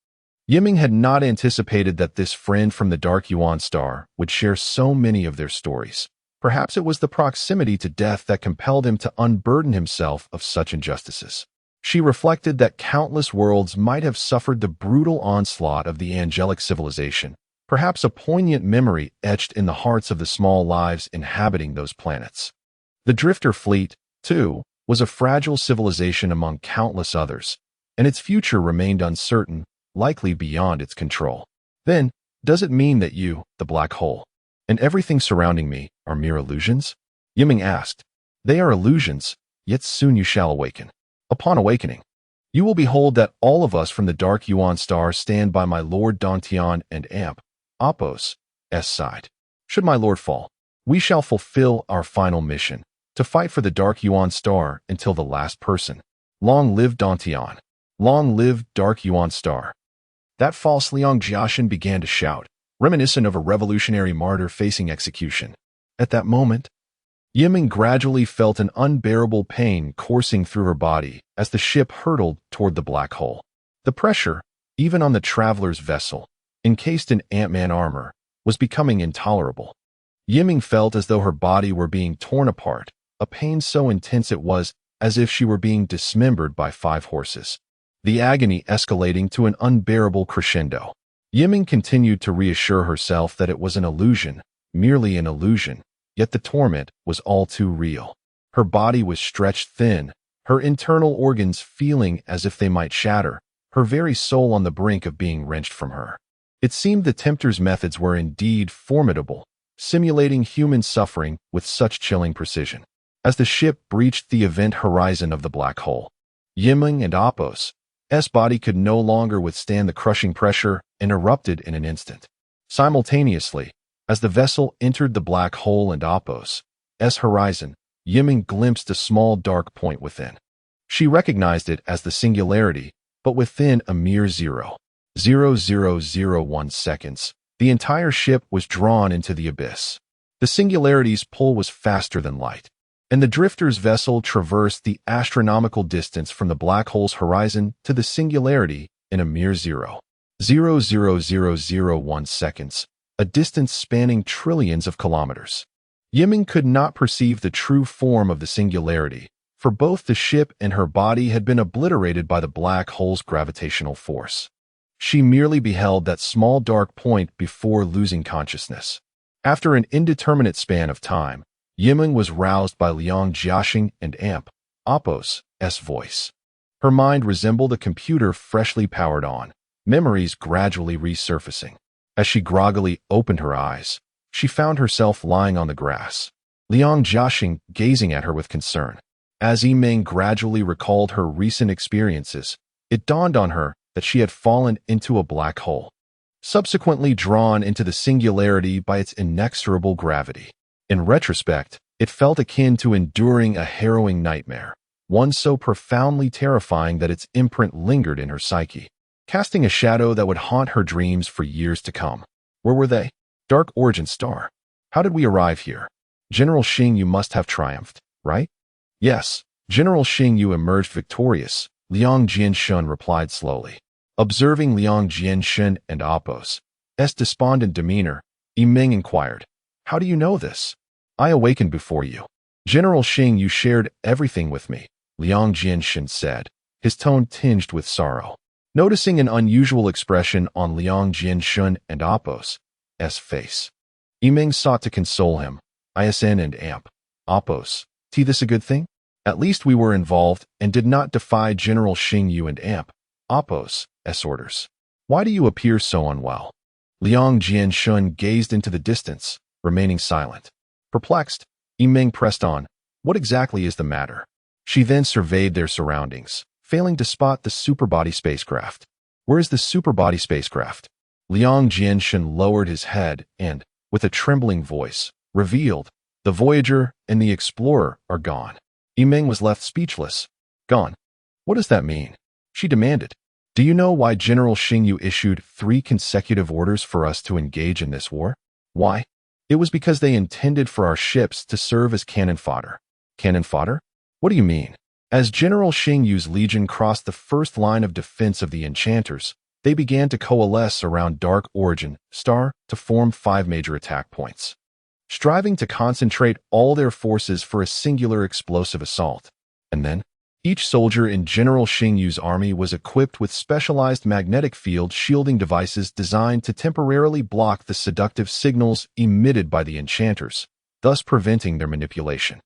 Yiming had not anticipated that this friend from the Dark Yuan Star would share so many of their stories. Perhaps it was the proximity to death that compelled him to unburden himself of such injustices. She reflected that countless worlds might have suffered the brutal onslaught of the angelic civilization, perhaps a poignant memory etched in the hearts of the small lives inhabiting those planets. The Drifter fleet, too, was a fragile civilization among countless others, and its future remained uncertain, likely beyond its control. Then, Does it mean that you, the black hole, and everything surrounding me are mere illusions? Yiming asked. They are illusions, yet soon you shall awaken. Upon awakening, you will behold that all of us from the dark Yuan star stand by my lord Dantian and Amp, Apos, side. Should my lord fall, we shall fulfill our final mission, to fight for the dark Yuan star until the last person. Long live Dantian. Long live dark Yuan star. That false Liang Jiaxin began to shout, reminiscent of a revolutionary martyr facing execution. At that moment, Yiming gradually felt an unbearable pain coursing through her body as the ship hurtled toward the black hole. The pressure, even on the traveler's vessel, encased in Ant-Man armor, was becoming intolerable. Yiming felt as though her body were being torn apart, a pain so intense it was as if she were being dismembered by 5 horses. The agony escalating to an unbearable crescendo. Yiming continued to reassure herself that it was an illusion, merely an illusion, yet the torment was all too real. Her body was stretched thin, her internal organs feeling as if they might shatter, her very soul on the brink of being wrenched from her. It seemed the tempter's methods were indeed formidable, simulating human suffering with such chilling precision. As the ship breached the event horizon of the black hole, Yiming and Apos' body could no longer withstand the crushing pressure and erupted in an instant. Simultaneously, as the vessel entered the black hole and Apos' horizon, Yiming glimpsed a small dark point within. She recognized it as the singularity, but within a mere 0.0001 seconds, the entire ship was drawn into the abyss. The singularity's pull was faster than light, and the drifter's vessel traversed the astronomical distance from the black hole's horizon to the singularity in a mere 0.0001 seconds, a distance spanning trillions of kilometers. Yiming could not perceive the true form of the singularity, for both the ship and her body had been obliterated by the black hole's gravitational force. She merely beheld that small dark point before losing consciousness. After an indeterminate span of time, Yiming was roused by Liang Jiaxing and Amp, Apos' voice. Her mind resembled a computer freshly powered on, memories gradually resurfacing. As she groggily opened her eyes, she found herself lying on the grass, Liang Jiaxing gazing at her with concern. As Yiming gradually recalled her recent experiences, it dawned on her that she had fallen into a black hole, subsequently drawn into the singularity by its inexorable gravity. In retrospect, it felt akin to enduring a harrowing nightmare, one so profoundly terrifying that its imprint lingered in her psyche, casting a shadow that would haunt her dreams for years to come. Where were they? Dark Origin Star. How did we arrive here? General Xing Yu must have triumphed, right? Yes, General Xing Yu emerged victorious, Liang Jianshun replied slowly. Observing Liang Jianshun and Apos' despondent demeanor, Yiming inquired, how do you know this? I awakened before you. General Xing Yu shared everything with me, Liang Jianshun said, his tone tinged with sorrow. Noticing an unusual expression on Liang Jianshun and Apos' face, Yiming sought to console him. ISN and Amp, Apos, this a good thing? At least we were involved and did not defy General Xing Yu and Amp, Apos' orders. Why do you appear so unwell? Liang Jianshun gazed into the distance, remaining silent. Perplexed, Yiming pressed on, what exactly is the matter? She then surveyed their surroundings, failing to spot the superbody spacecraft. Where is the superbody spacecraft? Liang Jianshun lowered his head and, with a trembling voice, revealed, the Voyager and the Explorer are gone. Yiming was left speechless. Gone? What does that mean? She demanded. Do you know why General Xing Yu issued 3 consecutive orders for us to engage in this war? Why? It was because they intended for our ships to serve as cannon fodder. Cannon fodder? What do you mean? As General Xing Yu's legion crossed the first line of defense of the enchanters, they began to coalesce around Dark Origin Star to form 5 major attack points, striving to concentrate all their forces for a singular explosive assault. And then, each soldier in General Xing Yu's army was equipped with specialized magnetic field shielding devices designed to temporarily block the seductive signals emitted by the enchanters, thus preventing their manipulation.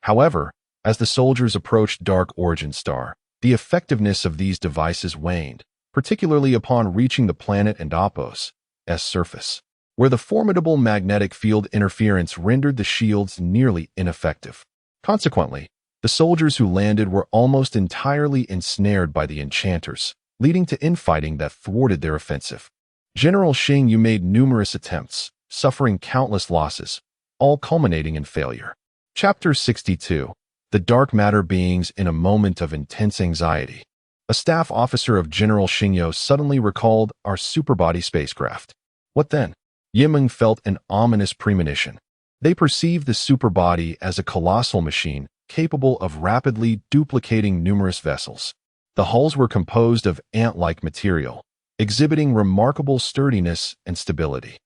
However, as the soldiers approached Dark Origin Star, the effectiveness of these devices waned, particularly upon reaching the planet and Apos' surface, where the formidable magnetic field interference rendered the shields nearly ineffective. Consequently, the soldiers who landed were almost entirely ensnared by the enchanters, leading to infighting that thwarted their offensive. General Xing Yu made numerous attempts, suffering countless losses, all culminating in failure. Chapter 62. The Dark Matter Beings in a Moment of Intense Anxiety. A staff officer of General Xing Yu suddenly recalled our superbody spacecraft. What then? Yimeng felt an ominous premonition. They perceived the superbody as a colossal machine capable of rapidly duplicating numerous vessels. The hulls were composed of ant-like material, exhibiting remarkable sturdiness and stability.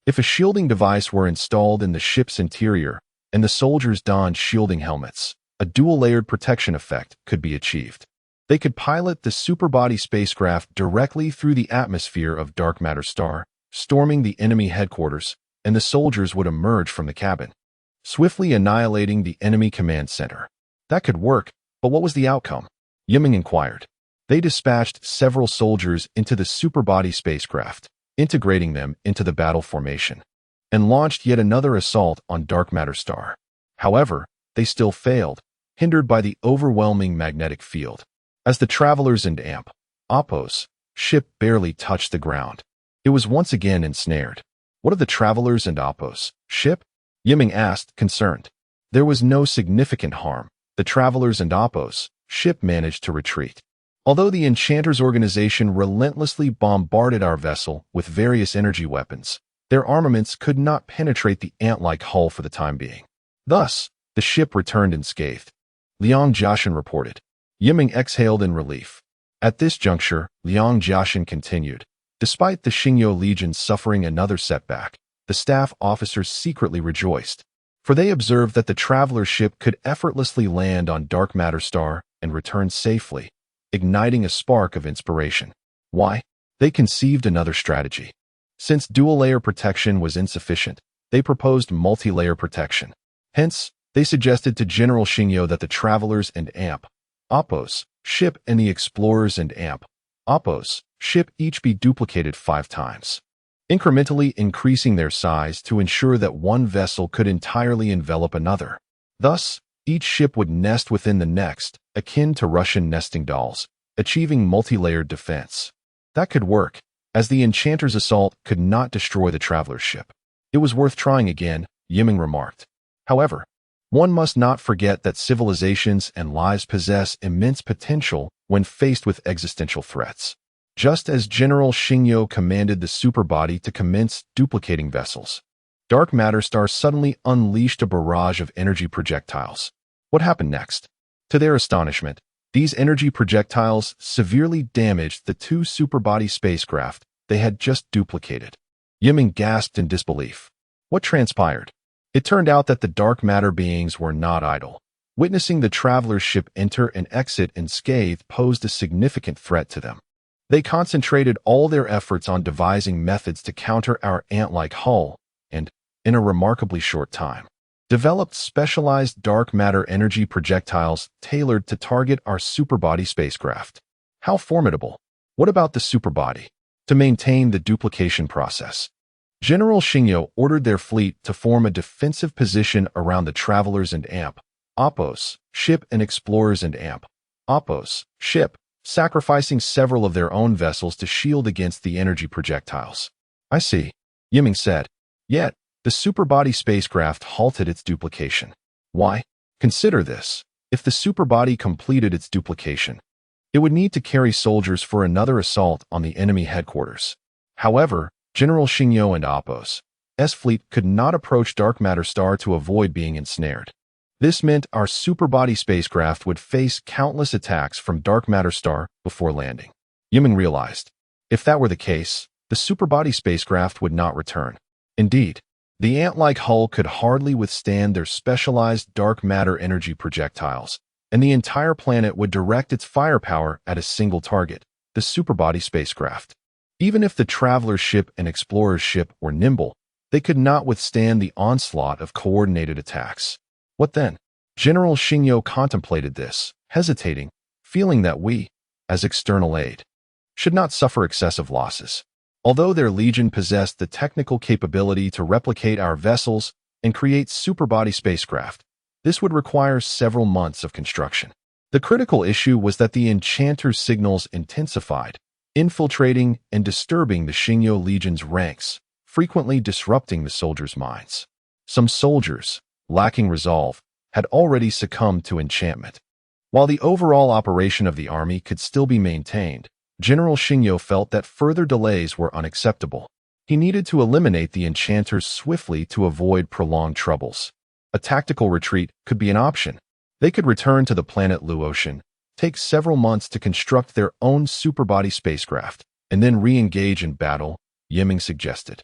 If a shielding device were installed in the ship's interior and the soldiers donned shielding helmets, a dual-layered protection effect could be achieved. They could pilot the superbody spacecraft directly through the atmosphere of Dark Matter Star, storming the enemy headquarters, and the soldiers would emerge from the cabin, swiftly annihilating the enemy command center. That could work, but what was the outcome? Yimeng inquired. They dispatched several soldiers into the superbody spacecraft, integrating them into the battle formation, and launched yet another assault on Dark Matter Star. However, they still failed, hindered by the overwhelming magnetic field. As the travelers and Oppos ship barely touched the ground, it was once again ensnared. What of the travelers and Oppos ship? Yimeng asked, concerned. There was no significant harm. The travelers and Oppos ship managed to retreat. Although the Enchanters organization relentlessly bombarded our vessel with various energy weapons, their armaments could not penetrate the ant-like hull for the time being. Thus, the ship returned unscathed. Liang Jiaxin reported. Yimeng exhaled in relief. At this juncture, Liang Jiaxin continued. Despite the Xingyo Legion suffering another setback, the staff officers secretly rejoiced, for they observed that the traveler ship could effortlessly land on Dark Matter Star and return safely, igniting a spark of inspiration. Why? They conceived another strategy. Since dual-layer protection was insufficient, they proposed multi-layer protection. Hence, they suggested to General Xing Yu that the travelers and Oppos ship and the explorers and Oppos ship each be duplicated 5 times, incrementally increasing their size to ensure that one vessel could entirely envelop another. Thus, each ship would nest within the next, akin to Russian nesting dolls, achieving multi-layered defense. That could work, as the Enchanter's assault could not destroy the traveler's ship. It was worth trying again, Yimeng remarked. However, one must not forget that civilizations and lives possess immense potential when faced with existential threats. Just as General Xing Yu commanded the superbody to commence duplicating vessels, Dark Matter Star suddenly unleashed a barrage of energy projectiles. What happened next? To their astonishment, these energy projectiles severely damaged the 2 superbody spacecraft they had just duplicated. Yimeng gasped in disbelief. What transpired? It turned out that the dark matter beings were not idle. Witnessing the traveler's ship enter and exit unscathed posed a significant threat to them. They concentrated all their efforts on devising methods to counter our ant-like hull and, in a remarkably short time, developed specialized dark matter energy projectiles tailored to target our superbody spacecraft. How formidable! What about the superbody? To maintain the duplication process, General Xing Yu ordered their fleet to form a defensive position around the travelers and Oppos ship and explorers and Oppos ship, sacrificing several of their own vessels to shield against the energy projectiles. I see, Yimeng said. Yet, the superbody spacecraft halted its duplication. Why? Consider this. If the superbody completed its duplication, it would need to carry soldiers for another assault on the enemy headquarters. However, General Xing Yu and Oppos' fleet could not approach Dark Matter Star to avoid being ensnared. This meant our superbody spacecraft would face countless attacks from Dark Matter Star before landing. Yimeng realized, if that were the case, the superbody spacecraft would not return. Indeed, the ant-like hull could hardly withstand their specialized dark matter energy projectiles, and the entire planet would direct its firepower at a single target, the superbody spacecraft. Even if the traveler's ship and explorer's ship were nimble, they could not withstand the onslaught of coordinated attacks. What then? General Xing Yu contemplated this, hesitating, feeling that we, as external aid, should not suffer excessive losses. Although their legion possessed the technical capability to replicate our vessels and create superbody spacecraft, this would require several months of construction. The critical issue was that the Enchanter's signals intensified, infiltrating and disturbing the Xingyo Legion's ranks, frequently disrupting the soldiers' minds. Some soldiers, lacking resolve, had already succumbed to enchantment. While the overall operation of the army could still be maintained, General Xingyo felt that further delays were unacceptable. He needed to eliminate the enchanters swiftly to avoid prolonged troubles. A tactical retreat could be an option. They could return to the planet Luotian, take several months to construct their own superbody spacecraft, and then re-engage in battle, Yiming suggested.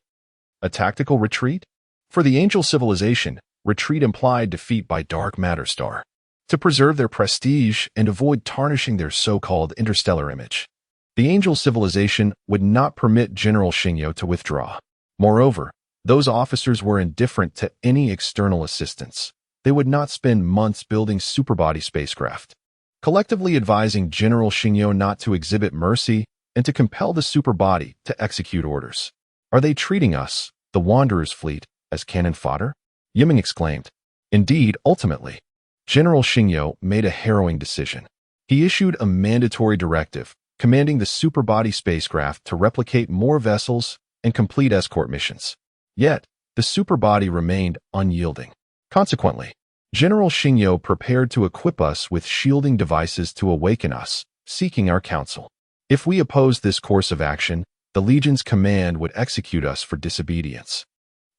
A tactical retreat? For the Angel civilization, retreat implied defeat by dark matter star. To preserve their prestige and avoid tarnishing their so-called interstellar image, the Angel civilization would not permit General Xingyo to withdraw. Moreover, those officers were indifferent to any external assistance. They would not spend months building superbody spacecraft. Collectively advising General Xingyo not to exhibit mercy and to compel the superbody to execute orders. Are they treating us, the Wanderer's fleet, as cannon fodder? Yiming exclaimed. Indeed, ultimately, General Xingyo made a harrowing decision. He issued a mandatory directive commanding the superbody spacecraft to replicate more vessels and complete escort missions. Yet, the superbody remained unyielding. Consequently, General Xingyo prepared to equip us with shielding devices to awaken us, seeking our counsel. If we opposed this course of action, the Legion's command would execute us for disobedience.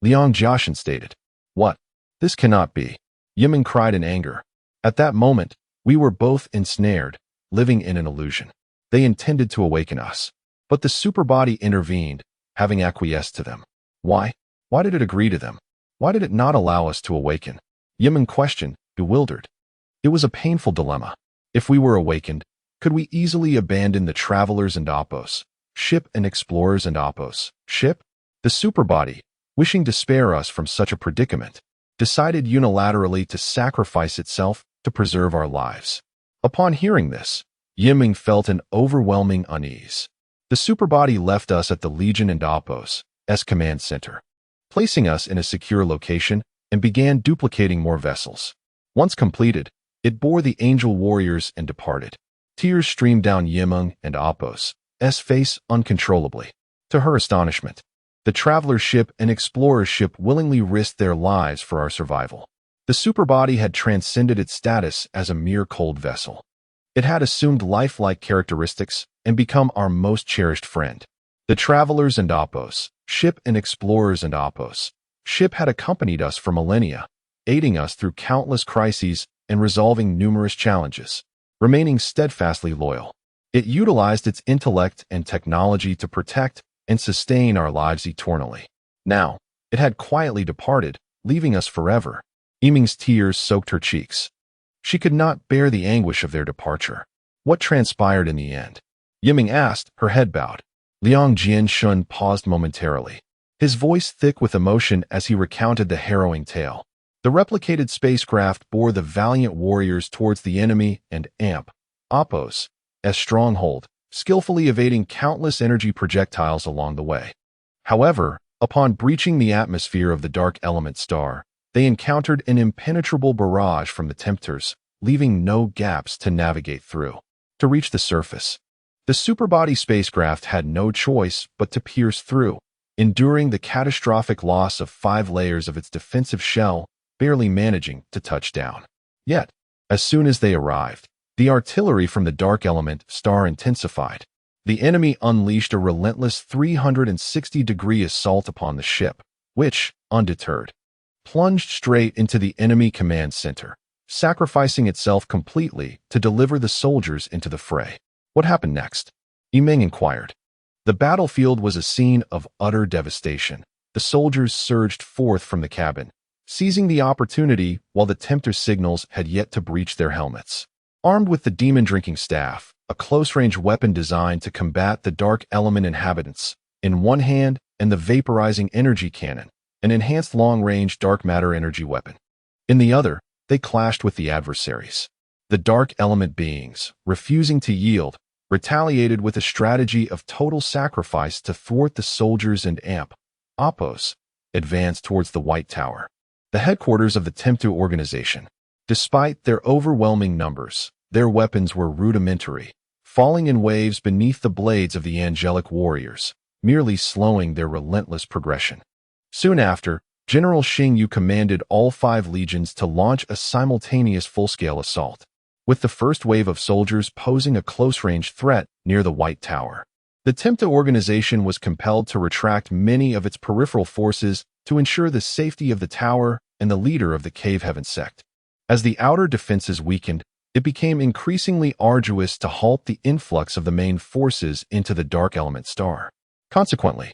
Liang Jiaxin stated. What? This cannot be. Yiming cried in anger. At that moment, we were both ensnared, living in an illusion. They intended to awaken us. But the superbody intervened, having acquiesced to them. Why? Why did it agree to them? Why did it not allow us to awaken? Yiming questioned, bewildered. It was a painful dilemma. If we were awakened, could we easily abandon the travelers and Oppos, ship and explorers and Oppos, ship? The superbody, wishing to spare us from such a predicament, decided unilaterally to sacrifice itself to preserve our lives. Upon hearing this, Yiming felt an overwhelming unease. The superbody left us at the Legion and Oppos' command center, placing us in a secure location and began duplicating more vessels. Once completed, it bore the angel warriors and departed. Tears streamed down Yiming and Oppos' face uncontrollably. To her astonishment, the traveler ship and explorer ship willingly risked their lives for our survival. The superbody had transcended its status as a mere cold vessel. It had assumed lifelike characteristics and become our most cherished friend. The travelers and Oppos, ship and explorers and Oppos, ship had accompanied us for millennia, aiding us through countless crises and resolving numerous challenges, remaining steadfastly loyal. It utilized its intellect and technology to protect and sustain our lives eternally. Now, it had quietly departed, leaving us forever. Yiming's tears soaked her cheeks. She could not bear the anguish of their departure. What transpired in the end? Yiming asked, her head bowed. Liang Jianshun paused momentarily, his voice thick with emotion as he recounted the harrowing tale. The replicated spacecraft bore the valiant warriors towards the enemy and Oppos' stronghold, skillfully evading countless energy projectiles along the way. However, upon breaching the atmosphere of the dark element star, they encountered an impenetrable barrage from the tempters, leaving no gaps to navigate through. To reach the surface, the superbody spacecraft had no choice but to pierce through, enduring the catastrophic loss of 5 layers of its defensive shell, barely managing to touch down. Yet, as soon as they arrived, the artillery from the dark element star intensified. The enemy unleashed a relentless 360-degree assault upon the ship, which, undeterred, plunged straight into the enemy command center, sacrificing itself completely to deliver the soldiers into the fray. What happened next? Yiming inquired. The battlefield was a scene of utter devastation. The soldiers surged forth from the cabin, seizing the opportunity while the tempter signals had yet to breach their helmets. Armed with the demon-drinking staff, a close-range weapon designed to combat the dark element inhabitants, in one hand, and the vaporizing energy cannon, an enhanced long-range dark matter energy weapon. In the other, they clashed with the adversaries. The dark element beings, refusing to yield, retaliated with a strategy of total sacrifice to thwart the soldiers and Oppos advanced towards the White Tower, the headquarters of the Subdue organization. Despite their overwhelming numbers, their weapons were rudimentary, falling in waves beneath the blades of the angelic warriors, merely slowing their relentless progression. Soon after, General Xing Yu commanded all 5 legions to launch a simultaneous full-scale assault, with the first wave of soldiers posing a close-range threat near the White Tower. The Subdue organization was compelled to retract many of its peripheral forces to ensure the safety of the tower and the leader of the Cave Heaven sect. As the outer defenses weakened, it became increasingly arduous to halt the influx of the main forces into the Dark Element Star. Consequently,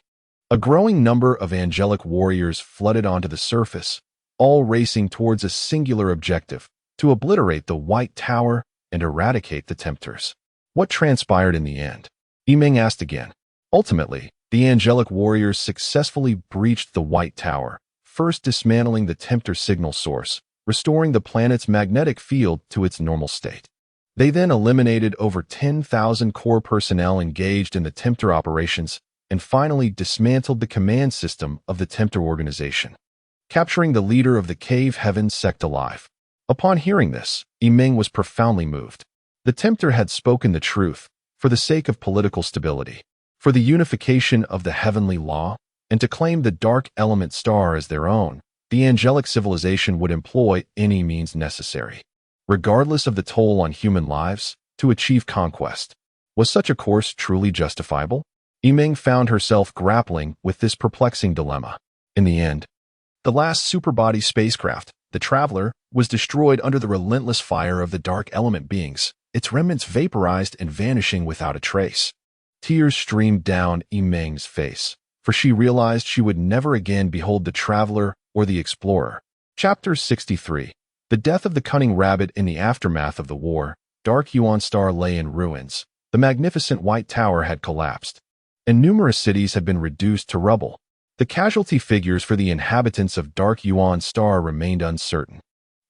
a growing number of angelic warriors flooded onto the surface, all racing towards a singular objective: to obliterate the White Tower and eradicate the tempters. What transpired in the end? Yimeng asked again. Ultimately, the angelic warriors successfully breached the White Tower, first dismantling the tempter signal source, restoring the planet's magnetic field to its normal state. They then eliminated over 10,000 core personnel engaged in the tempter operations and finally dismantled the command system of the tempter organization, capturing the leader of the Cave Heaven sect alive. Upon hearing this, Yimeng was profoundly moved. The tempter had spoken the truth, for the sake of political stability, for the unification of the heavenly law, and to claim the Dark Element Star as their own. The angelic civilization would employ any means necessary, regardless of the toll on human lives, to achieve conquest. Was such a course truly justifiable? Yimeng found herself grappling with this perplexing dilemma. In the end, the last superbody spacecraft, the Traveler, was destroyed under the relentless fire of the Dark Element beings, its remnants vaporized and vanishing without a trace. Tears streamed down Yimeng's face, for she realized she would never again behold the Traveler or the Explorer. Chapter 63. The death of the cunning rabbit. In the aftermath of the war, Dark Yuan Star lay in ruins. The magnificent White Tower had collapsed, and numerous cities had been reduced to rubble. The casualty figures for the inhabitants of Dark Yuan Star remained uncertain,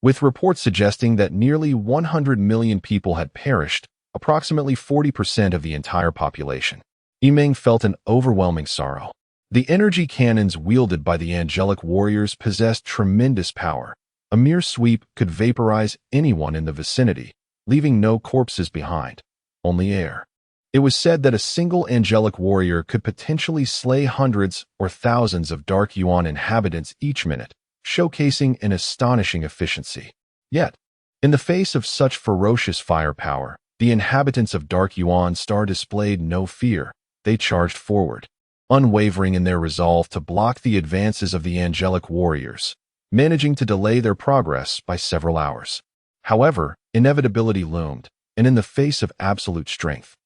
with reports suggesting that nearly 100 million people had perished, approximately 40% of the entire population. Yimeng felt an overwhelming sorrow. The energy cannons wielded by the angelic warriors possessed tremendous power. A mere sweep could vaporize anyone in the vicinity, leaving no corpses behind, only air. It was said that a single angelic warrior could potentially slay hundreds or thousands of Dark Yuan inhabitants each minute, showcasing an astonishing efficiency. Yet, in the face of such ferocious firepower, the inhabitants of Dark Yuan Star displayed no fear. They charged forward, unwavering in their resolve to block the advances of the angelic warriors, managing to delay their progress by several hours. However, inevitability loomed, and in the face of absolute strength,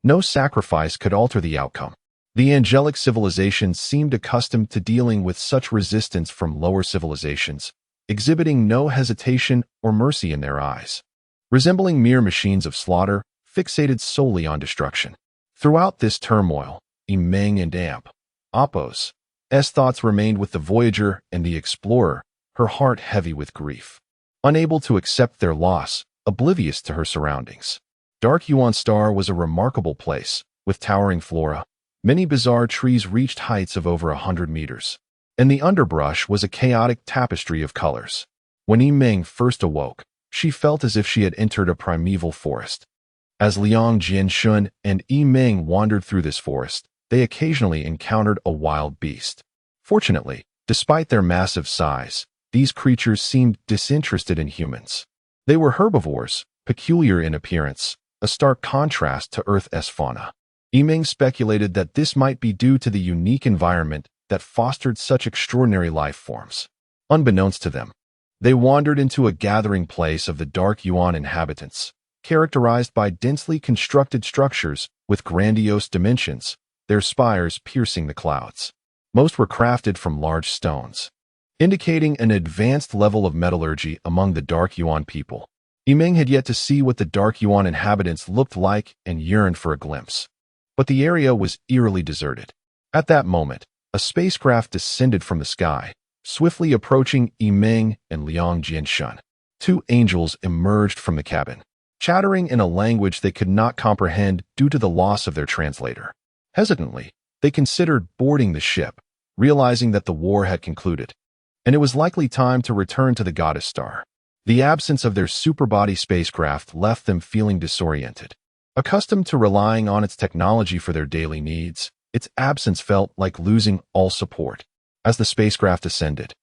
no sacrifice could alter the outcome. The angelic civilization seemed accustomed to dealing with such resistance from lower civilizations, exhibiting no hesitation or mercy in their eyes, resembling mere machines of slaughter, fixated solely on destruction. Throughout this turmoil, Yimeng and Oppos' thoughts remained with the Voyager and the Explorer, her heart heavy with grief. Unable to accept their loss, oblivious to her surroundings. Dark Yuan Star was a remarkable place, with towering flora. Many bizarre trees reached heights of over 100 meters, and the underbrush was a chaotic tapestry of colors. When Yimeng first awoke, she felt as if she had entered a primeval forest. As Liang Jianshun and Yimeng wandered through this forest, they occasionally encountered a wild beast. Fortunately, despite their massive size, these creatures seemed disinterested in humans. They were herbivores, peculiar in appearance, a stark contrast to Earth's fauna. Yimeng speculated that this might be due to the unique environment that fostered such extraordinary life forms. Unbeknownst to them, they wandered into a gathering place of the Dark Yuan inhabitants, characterized by densely constructed structures with grandiose dimensions, their spires piercing the clouds. Most were crafted from large stones, indicating an advanced level of metallurgy among the Dark Yuan people. Yimeng had yet to see what the Dark Yuan inhabitants looked like and yearned for a glimpse. But the area was eerily deserted. At that moment, a spacecraft descended from the sky, swiftly approaching Yimeng and Liang Jianshun. Two angels emerged from the cabin. chattering in a language they could not comprehend due to the loss of their translator. Hesitantly, they considered boarding the ship, realizing that the war had concluded, and it was likely time to return to the Goddess Star. The absence of their superbody spacecraft left them feeling disoriented. Accustomed to relying on its technology for their daily needs, its absence felt like losing all support. As the spacecraft ascended,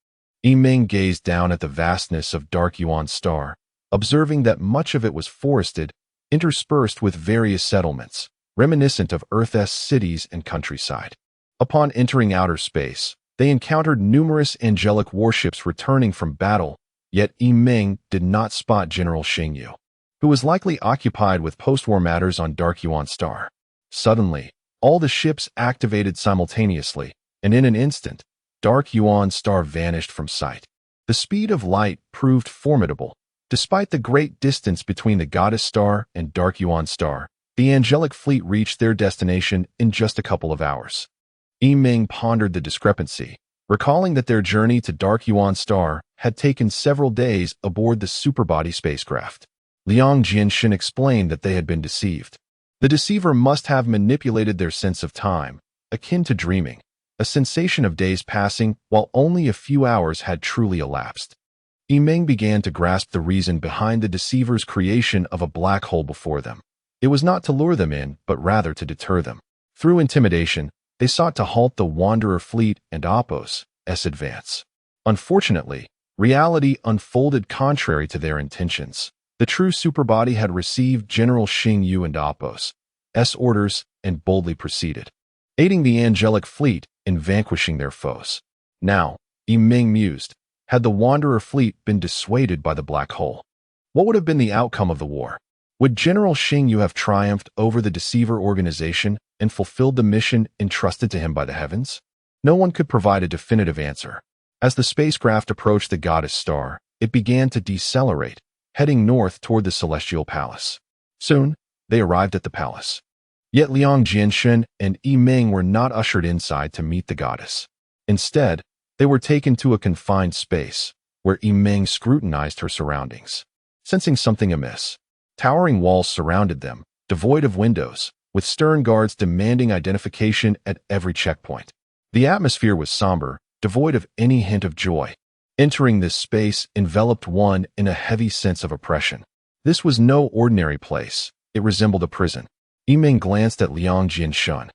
Yiming gazed down at the vastness of Dark Yuan's star, observing that much of it was forested, interspersed with various settlements, reminiscent of Earth's cities and countryside. Upon entering outer space, they encountered numerous angelic warships returning from battle, yet Yiming did not spot General Xingyu, who was likely occupied with post-war matters on Dark Yuan's star. Suddenly, all the ships activated simultaneously, and in an instant, Dark Yuan's star vanished from sight. The speed of light proved formidable. Despite the great distance between the Goddess Star and Dark Yuan's star, the angelic fleet reached their destination in just a couple of hours. Yiming pondered the discrepancy, recalling that their journey to Dark Yuan's star had taken several days aboard the superbody spacecraft. Liang Jianshan explained that they had been deceived. The deceiver must have manipulated their sense of time, akin to dreaming, a sensation of days passing while only a few hours had truly elapsed. Yiming began to grasp the reason behind the deceiver's creation of a black hole before them. It was not to lure them in, but rather to deter them. Through intimidation, they sought to halt the Wanderer fleet and Oppo's advance. Unfortunately, reality unfolded contrary to their intentions. The true superbody had received General Xingyu and Oppo's orders and boldly proceeded, aiding the angelic fleet in vanquishing their foes. Now, Yiming mused, had the Wanderer fleet been dissuaded by the black hole? What would have been the outcome of the war? Would General Xingyu have triumphed over the deceiver organization and fulfilled the mission entrusted to him by the heavens? No one could provide a definitive answer. As the spacecraft approached the Goddess Star, it began to decelerate, heading north toward the Celestial Palace. Soon, they arrived at the palace. Yet Liang Jianshan and Yiming were not ushered inside to meet the goddess. Instead, they were taken to a confined space, where Yiming scrutinized her surroundings. Sensing something amiss, towering walls surrounded them, devoid of windows, with stern guards demanding identification at every checkpoint. The atmosphere was somber, devoid of any hint of joy. Entering this space enveloped one in a heavy sense of oppression. This was no ordinary place. It resembled a prison. Yiming glanced at Liang Jianshan,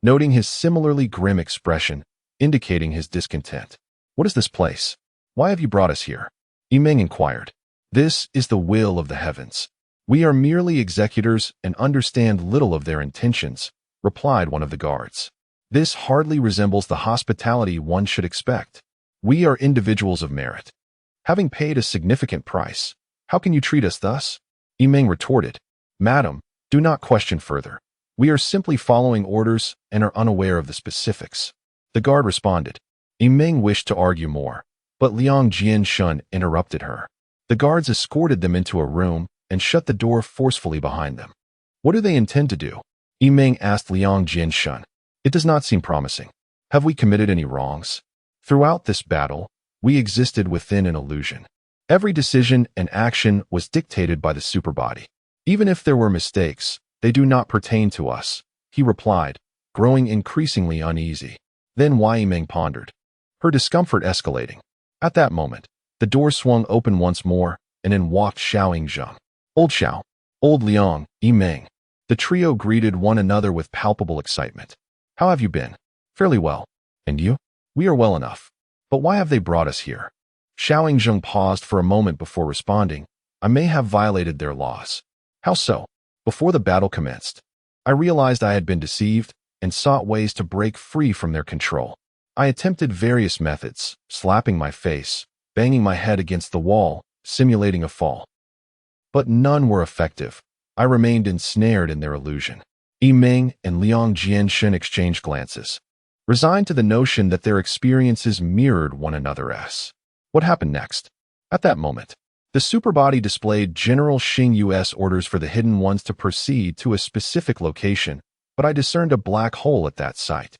noting his similarly grim expression, indicating his discontent. What is this place? Why have you brought us here? Yiming inquired. This is the will of the heavens. We are merely executors and understand little of their intentions, replied one of the guards. This hardly resembles the hospitality one should expect. We are individuals of merit. Having paid a significant price, how can you treat us thus? Yiming retorted. Madam, do not question further. We are simply following orders and are unaware of the specifics. The guard responded. Yiming wished to argue more, but Liang Jianshan interrupted her. The guards escorted them into a room and shut the door forcefully behind them. What do they intend to do? Yiming asked Liang Jianshan. It does not seem promising. Have we committed any wrongs? Throughout this battle, we existed within an illusion. Every decision and action was dictated by the superbody. Even if there were mistakes, they do not pertain to us, he replied, growing increasingly uneasy. Then Yiming pondered, her discomfort escalating. At that moment, the door swung open once more, and in walked Xiao Yingzheng. Old Xiao, Old Liang, Yiming. The trio greeted one another with palpable excitement. How have you been? Fairly well. And you? We are well enough. But why have they brought us here? Xiao Yingzheng paused for a moment before responding. I may have violated their laws. How so? Before the battle commenced, I realized I had been deceived and sought ways to break free from their control. I attempted various methods, slapping my face, banging my head against the wall, simulating a fall. But none were effective. I remained ensnared in their illusion. Yiming and Liang Jianshan exchanged glances, resigned to the notion that their experiences mirrored one another's. What happened next? At that moment, the superbody displayed General Xingyu's orders for the Hidden Ones to proceed to a specific location, but I discerned a black hole at that site,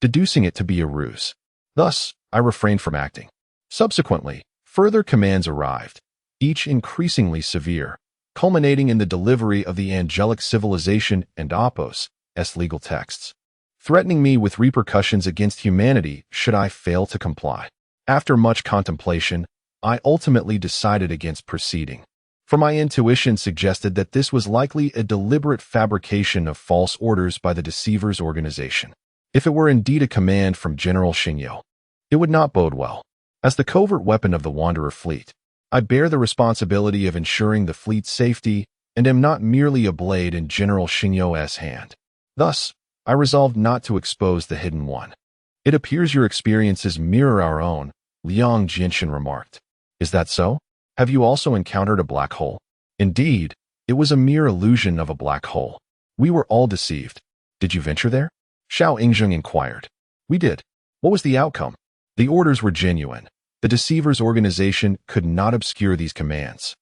deducing it to be a ruse. Thus, I refrained from acting. Subsequently, further commands arrived, each increasingly severe. culminating in the delivery of the angelic civilization and Opos S legal texts, threatening me with repercussions against humanity should I fail to comply. After much contemplation, I ultimately decided against proceeding, for my intuition suggested that this was likely a deliberate fabrication of false orders by the Deceiver's organization. If it were indeed a command from General Xingyo, it would not bode well. As the covert weapon of the Wanderer fleet, I bear the responsibility of ensuring the fleet's safety and am not merely a blade in General Xingyo's hand. Thus, I resolved not to expose the Hidden One. It appears your experiences mirror our own, Liang Jinshin remarked. Is that so? Have you also encountered a black hole? Indeed, it was a mere illusion of a black hole. We were all deceived. Did you venture there? Xiao Yingzheng inquired. We did. What was the outcome? The orders were genuine. The Deceiver's organization could not obscure these commands.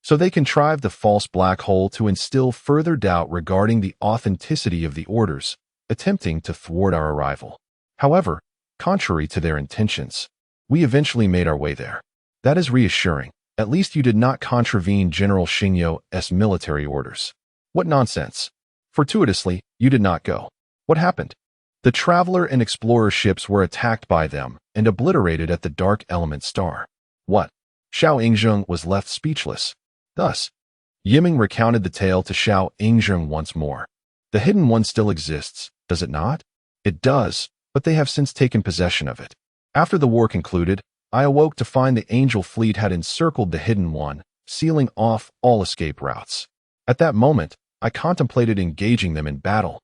So they contrived the false black hole to instill further doubt regarding the authenticity of the orders, attempting to thwart our arrival. However, contrary to their intentions, we eventually made our way there. That is reassuring. At least you did not contravene General Xingyo's military orders. What nonsense. Fortuitously, you did not go. What happened? The Traveler and Explorer ships were attacked by them and obliterated at the Dark Element Star. What? Xiao Yingzheng was left speechless. Thus, Yiming recounted the tale to Xiao Yingzheng once more. The Hidden One still exists, does it not? It does, but they have since taken possession of it. After the war concluded, I awoke to find the Angel fleet had encircled the Hidden One, sealing off all escape routes. At that moment, I contemplated engaging them in battle.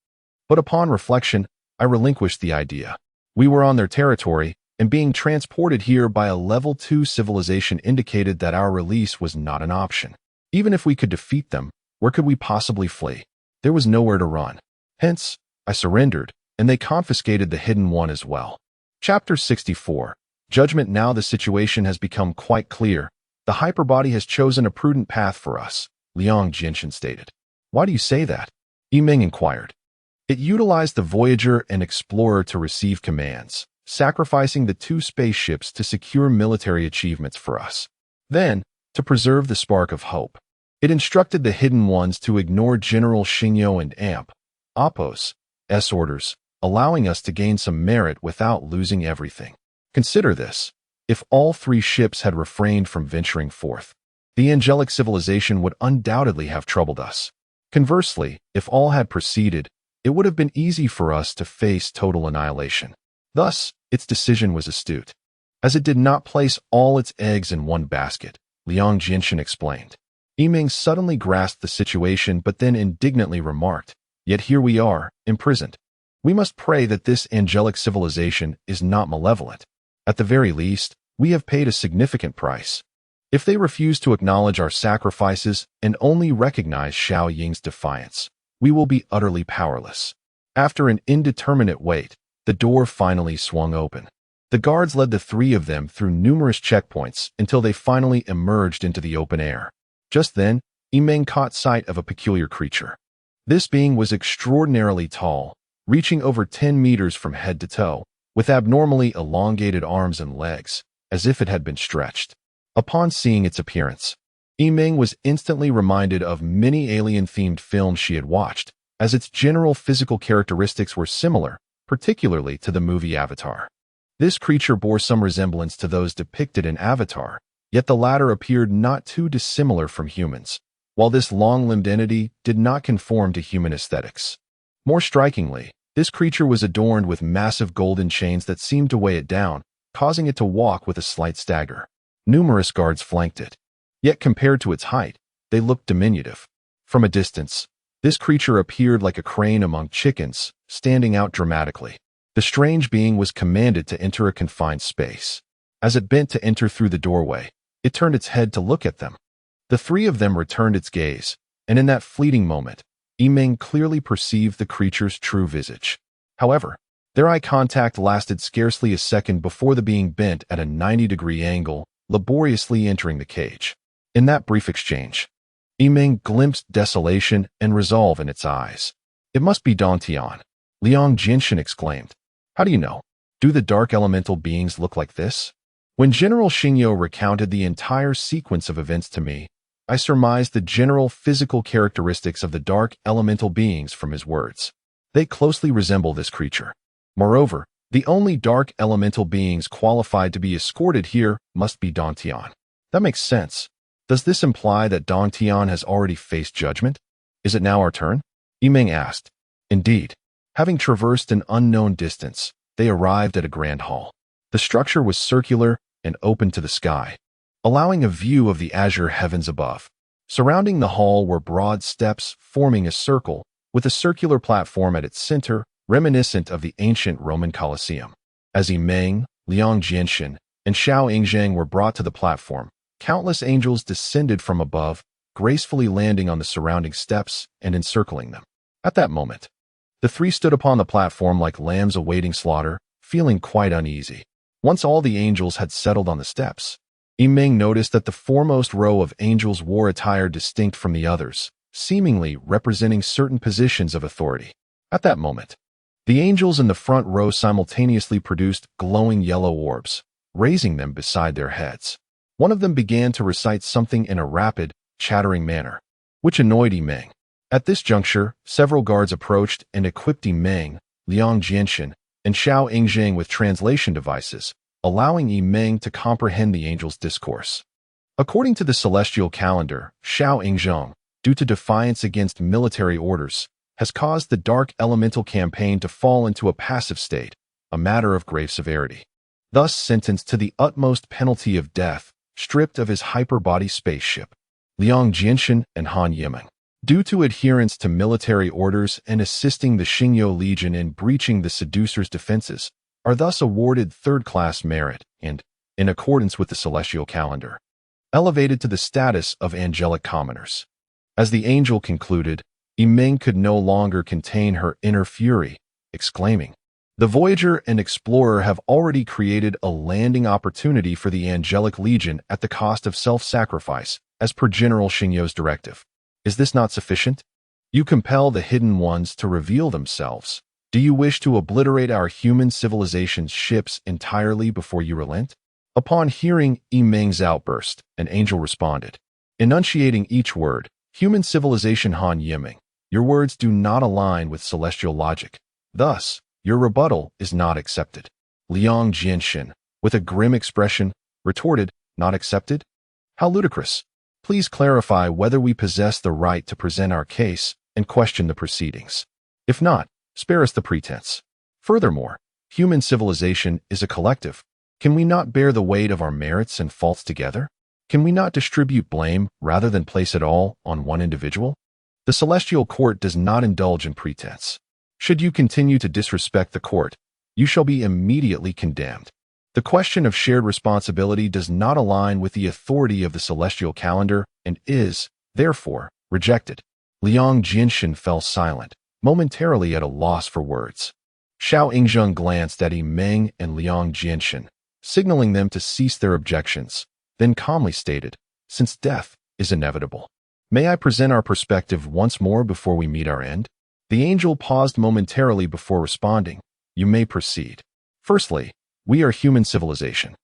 But upon reflection, I relinquished the idea. We were on their territory, and being transported here by a level 2 civilization indicated that our release was not an option. Even if we could defeat them, where could we possibly flee? There was nowhere to run. Hence, I surrendered, and they confiscated the Hidden One as well. Chapter 64. Judgment. Now the situation has become quite clear. The hyperbody has chosen a prudent path for us, Liang Jinshin stated. Why do you say that? Yiming inquired. It utilized the Voyager and Explorer to receive commands, sacrificing the 2 spaceships to secure military achievements for us. Then, to preserve the spark of hope, it instructed the Hidden Ones to ignore General Xingyo and Opos S orders, allowing us to gain some merit without losing everything. Consider this. If all 3 ships had refrained from venturing forth, the angelic civilization would undoubtedly have troubled us. Conversely, if all had proceeded, it would have been easy for us to face total annihilation. Thus, its decision was astute, as it did not place all its eggs in one basket, Liang Jinshin explained. Yiming suddenly grasped the situation but then indignantly remarked, Yet here we are, imprisoned. We must pray that this angelic civilization is not malevolent. At the very least, we have paid a significant price. If they refuse to acknowledge our sacrifices and only recognize Xiao Ying's defiance, we will be utterly powerless. After an indeterminate wait, the door finally swung open. The guards led the 3 of them through numerous checkpoints until they finally emerged into the open air. Just then, Yiming caught sight of a peculiar creature. This being was extraordinarily tall, reaching over 10 meters from head to toe, with abnormally elongated arms and legs, as if it had been stretched. Upon seeing its appearance, Yiming was instantly reminded of many alien-themed films she had watched, as its general physical characteristics were similar, particularly to the movie Avatar. This creature bore some resemblance to those depicted in Avatar, yet the latter appeared not too dissimilar from humans, while this long-limbed entity did not conform to human aesthetics. More strikingly, this creature was adorned with massive golden chains that seemed to weigh it down, causing it to walk with a slight stagger. Numerous guards flanked it. Yet compared to its height, they looked diminutive. From a distance, this creature appeared like a crane among chickens, standing out dramatically. The strange being was commanded to enter a confined space. As it bent to enter through the doorway, it turned its head to look at them. The 3 of them returned its gaze, and in that fleeting moment, Yiming clearly perceived the creature's true visage. However, their eye contact lasted scarcely a second before the being bent at a 90-degree angle, laboriously entering the cage. In that brief exchange, Yiming glimpsed desolation and resolve in its eyes. It must be Dantian, Liang Jinshin exclaimed. How do you know? Do the dark elemental beings look like this? When General Xingyo recounted the entire sequence of events to me, I surmised the general physical characteristics of the dark elemental beings from his words. They closely resemble this creature. Moreover, the only dark elemental beings qualified to be escorted here must be Dantian. That makes sense. Does this imply that Dantian has already faced judgment? Is it now our turn? Yimeng asked. Indeed. Having traversed an unknown distance, they arrived at a grand hall. The structure was circular and open to the sky, allowing a view of the azure heavens above. Surrounding the hall were broad steps forming a circle, with a circular platform at its center, reminiscent of the ancient Roman Colosseum. As Yimeng, Liang Jianxin, and Xiao Yingzhang were brought to the platform, countless angels descended from above, gracefully landing on the surrounding steps and encircling them. At that moment, the three stood upon the platform like lambs awaiting slaughter, feeling quite uneasy. Once all the angels had settled on the steps, Yimeng noticed that the foremost row of angels wore attire distinct from the others, seemingly representing certain positions of authority. At that moment, the angels in the front row simultaneously produced glowing yellow orbs, raising them beside their heads. One of them began to recite something in a rapid, chattering manner, which annoyed Yimeng. At this juncture, several guards approached and equipped Yimeng, Liang Jianxin, and Xiao Yingzhang with translation devices, allowing Yimeng to comprehend the angel's discourse. According to the celestial calendar, Xiao Yingzhang, due to defiance against military orders, has caused the dark elemental campaign to fall into a passive state, a matter of grave severity. Thus sentenced to the utmost penalty of death, stripped of his hyperbody spaceship, Liang Jianxin and Han Yimeng. Due to adherence to military orders and assisting the Xingyo Legion in breaching the seducer's defenses, are thus awarded third-class merit and, in accordance with the celestial calendar, elevated to the status of angelic commoners. As the angel concluded, Yimeng could no longer contain her inner fury, exclaiming, "The Voyager and Explorer have already created a landing opportunity for the Angelic Legion at the cost of self-sacrifice, as per General Xingyo's directive. Is this not sufficient? You compel the hidden ones to reveal themselves. Do you wish to obliterate our human civilization's ships entirely before you relent?" Upon hearing Yimeng's outburst, an angel responded, enunciating each word, "Human civilization Han Yimeng, your words do not align with celestial logic. Thus, your rebuttal is not accepted." Liang Jianxin, with a grim expression, retorted, "Not accepted? How ludicrous! Please clarify whether we possess the right to present our case and question the proceedings. If not, spare us the pretense. Furthermore, human civilization is a collective. Can we not bear the weight of our merits and faults together? Can we not distribute blame rather than place it all on one individual? The celestial court does not indulge in pretense. Should you continue to disrespect the court, you shall be immediately condemned. The question of shared responsibility does not align with the authority of the celestial calendar and is, therefore, rejected." Liang Jianxin fell silent, momentarily at a loss for words. Xiao Yingzheng glanced at Yimeng and Liang Jianxin, signaling them to cease their objections, then calmly stated, "Since death is inevitable, may I present our perspective once more before we meet our end?" The angel paused momentarily before responding, "You may proceed. Firstly, we are human civilization.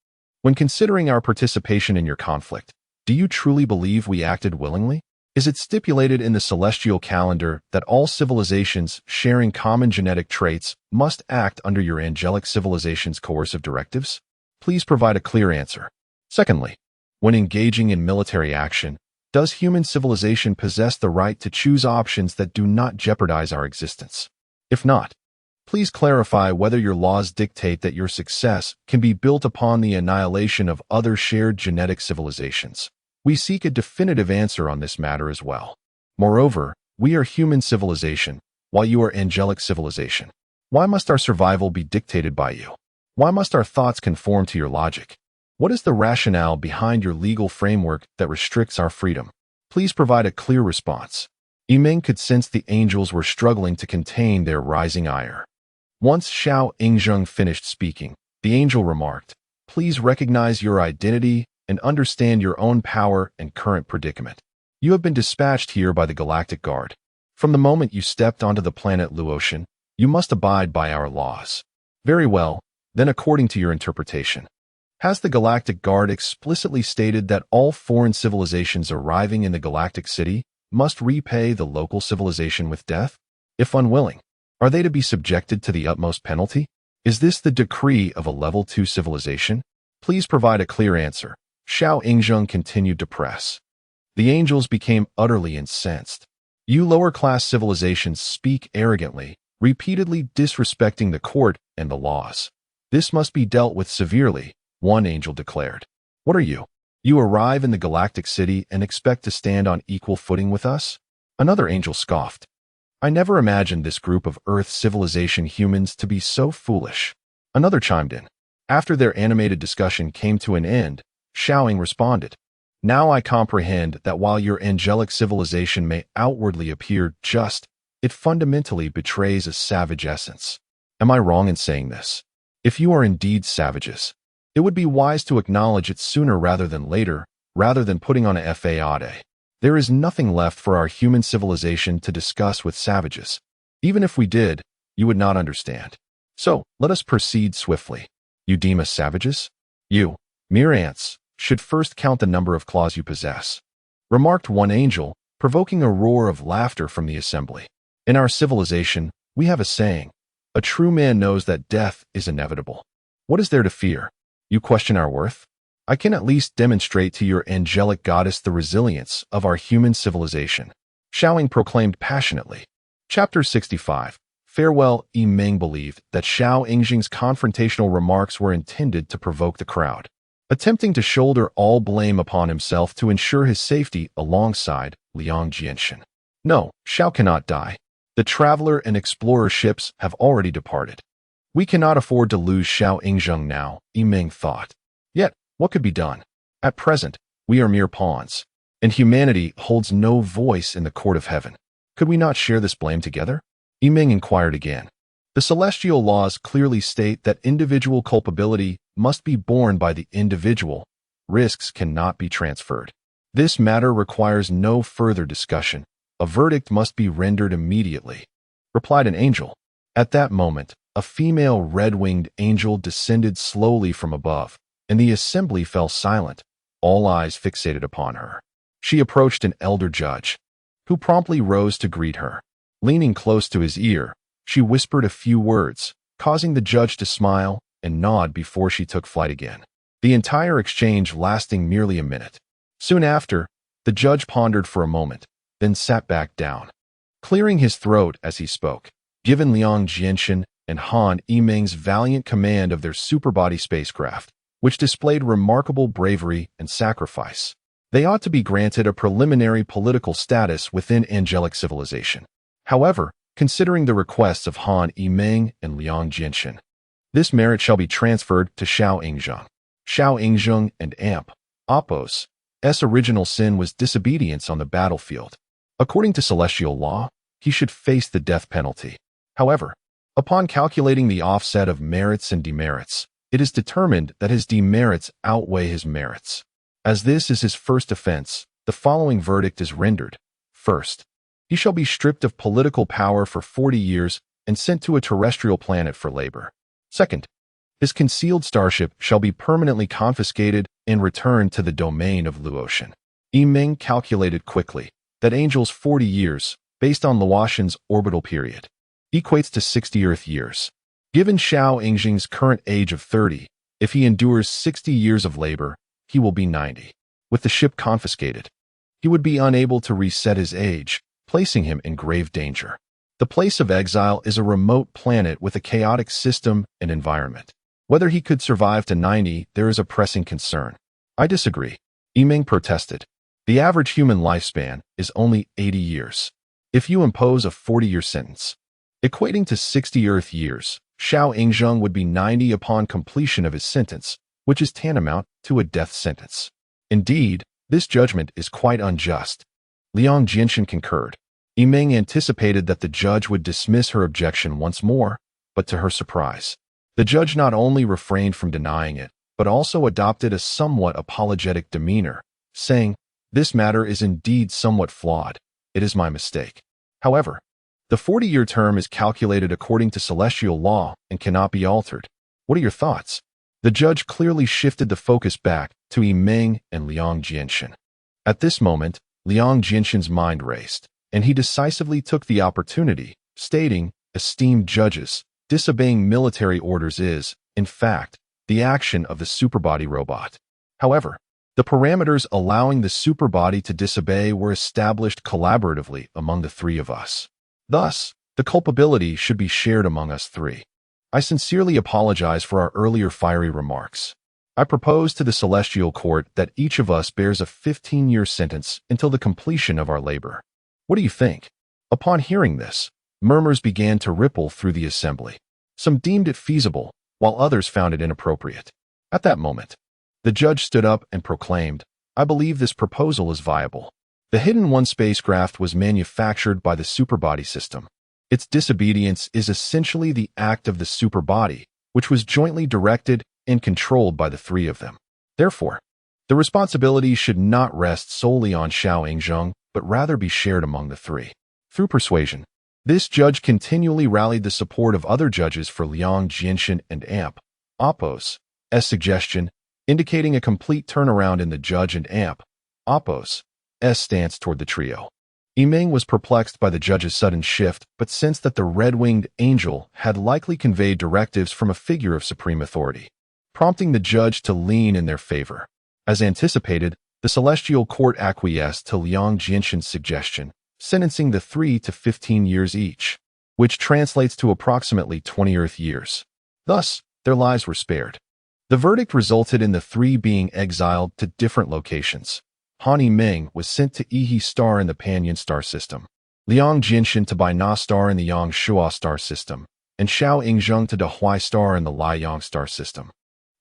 When considering our participation in your conflict, do you truly believe we acted willingly? Is it stipulated in the celestial calendar that all civilizations sharing common genetic traits must act under your angelic civilization's coercive directives? Please provide a clear answer. Secondly, when engaging in military action, does human civilization possess the right to choose options that do not jeopardize our existence? If not, please clarify whether your laws dictate that your success can be built upon the annihilation of other shared genetic civilizations. We seek a definitive answer on this matter as well. Moreover, we are human civilization, while you are angelic civilization. Why must our survival be dictated by you? Why must our thoughts conform to your logic? What is the rationale behind your legal framework that restricts our freedom? Please provide a clear response. Yimeng could sense the angels were struggling to contain their rising ire. Once Xiao Yingzheng finished speaking, the angel remarked, "Please recognize your identity and understand your own power and current predicament. You have been dispatched here by the Galactic Guard. From the moment you stepped onto the planet Luotian, you must abide by our laws." "Very well, then according to your interpretation." Has the Galactic Guard explicitly stated that all foreign civilizations arriving in the galactic city must repay the local civilization with death? If unwilling, are they to be subjected to the utmost penalty? Is this the decree of a level 2 civilization? Please provide a clear answer. Xiao Yingzheng continued to press. The angels became utterly incensed. You lower-class civilizations speak arrogantly, repeatedly disrespecting the court and the laws. This must be dealt with severely, one angel declared. What are you? You arrive in the galactic city and expect to stand on equal footing with us? Another angel scoffed. I never imagined this group of Earth civilization humans to be so foolish. Another chimed in. After their animated discussion came to an end, Xiaoying responded. Now I comprehend that while your angelic civilization may outwardly appear just, it fundamentally betrays a savage essence. Am I wrong in saying this? If you are indeed savages, it would be wise to acknowledge it sooner rather than later, rather than putting on a fade. There is nothing left for our human civilization to discuss with savages. Even if we did, you would not understand. So, let us proceed swiftly. You deem us savages? You, mere ants, should first count the number of claws you possess, remarked one angel, provoking a roar of laughter from the assembly. In our civilization, we have a saying, a true man knows that death is inevitable. What is there to fear? You question our worth? I can at least demonstrate to your angelic goddess the resilience of our human civilization. Xiaoying proclaimed passionately. Chapter 65. Farewell. Meng believed that Xiao Yingzheng's confrontational remarks were intended to provoke the crowd, attempting to shoulder all blame upon himself to ensure his safety alongside Liang Jianshan. No, Xiao cannot die. The traveler and explorer ships have already departed. We cannot afford to lose Xiao Yingzheng now, Meng thought. Yet, what could be done? At present, we are mere pawns, and humanity holds no voice in the court of heaven. Could we not share this blame together? Meng inquired again. The celestial laws clearly state that individual culpability must be borne by the individual. Risks cannot be transferred. This matter requires no further discussion. A verdict must be rendered immediately, replied an angel. At that moment, a female red-winged angel descended slowly from above, and the assembly fell silent, all eyes fixated upon her. She approached an elder judge, who promptly rose to greet her. Leaning close to his ear, she whispered a few words, causing the judge to smile and nod before she took flight again. The entire exchange lasting merely a minute. Soon after, the judge pondered for a moment, then sat back down, clearing his throat as he spoke. Given Liang Jianshan and Han Yimeng's valiant command of their superbody spacecraft, which displayed remarkable bravery and sacrifice, they ought to be granted a preliminary political status within angelic civilization. However, considering the requests of Han Yimeng and Liang Jianshan, this merit shall be transferred to Xiao Yingzheng. Xiao Yingzheng and Oppo's original sin was disobedience on the battlefield. According to celestial law, he should face the death penalty. However, upon calculating the offset of merits and demerits, it is determined that his demerits outweigh his merits. As this is his first offense, the following verdict is rendered. First, he shall be stripped of political power for 40 years and sent to a terrestrial planet for labor. Second, his concealed starship shall be permanently confiscated and returned to the domain of Luotian. Meng calculated quickly that Angel's 40 years, based on Luotian's orbital period, equates to 60 Earth years. Given Xiao Yingzheng's current age of 30, if he endures 60 years of labor, he will be 90. With the ship confiscated, he would be unable to reset his age, placing him in grave danger. The place of exile is a remote planet with a chaotic system and environment. Whether he could survive to 90, there is a pressing concern. I disagree, Meng protested. The average human lifespan is only 80 years. If you impose a 40-year sentence, equating to 60 Earth years, Xiao Yingzheng would be 90 upon completion of his sentence, which is tantamount to a death sentence. Indeed, this judgment is quite unjust. Liang Jianshan concurred. Meng anticipated that the judge would dismiss her objection once more, but to her surprise, the judge not only refrained from denying it, but also adopted a somewhat apologetic demeanor, saying, "This matter is indeed somewhat flawed. It is my mistake. However, the 40-year term is calculated according to celestial law and cannot be altered. What are your thoughts?" The judge clearly shifted the focus back to Yimeng and Liang Jianshan. At this moment, Liang Jianshan's mind raced, and he decisively took the opportunity, stating, "Esteemed judges, disobeying military orders is, in fact, the action of the superbody robot. However, the parameters allowing the superbody to disobey were established collaboratively among the three of us. Thus, the culpability should be shared among us three. I sincerely apologize for our earlier fiery remarks. I propose to the Celestial Court that each of us bears a 15-year sentence until the completion of our labor. What do you think?" Upon hearing this, murmurs began to ripple through the assembly. Some deemed it feasible, while others found it inappropriate. At that moment, the judge stood up and proclaimed, "I believe this proposal is viable. The Hidden One spacecraft was manufactured by the superbody system. Its disobedience is essentially the act of the superbody, which was jointly directed and controlled by the three of them. Therefore, the responsibility should not rest solely on Xiao Yingzheng, but rather be shared among the three." Through persuasion, this judge continually rallied the support of other judges for Liang Jianshan and Amp, Oppos' suggestion, indicating a complete turnaround in the judge and Amp, Oppos' stance toward the trio. Yimeng was perplexed by the judge's sudden shift, but sensed that the red-winged angel had likely conveyed directives from a figure of supreme authority, prompting the judge to lean in their favor. As anticipated, the Celestial Court acquiesced to Liang Jianshan's suggestion, sentencing the three to 15 years each, which translates to approximately 20 Earth years. Thus, their lives were spared. The verdict resulted in the three being exiled to different locations. Han Yimeng was sent to Ihi Star in the Panyan star system, Liang Jianshan to Bai Na star in the Yang Shua star system, and Xiao Yingzheng to Dehuai star in the Lai Yang star system.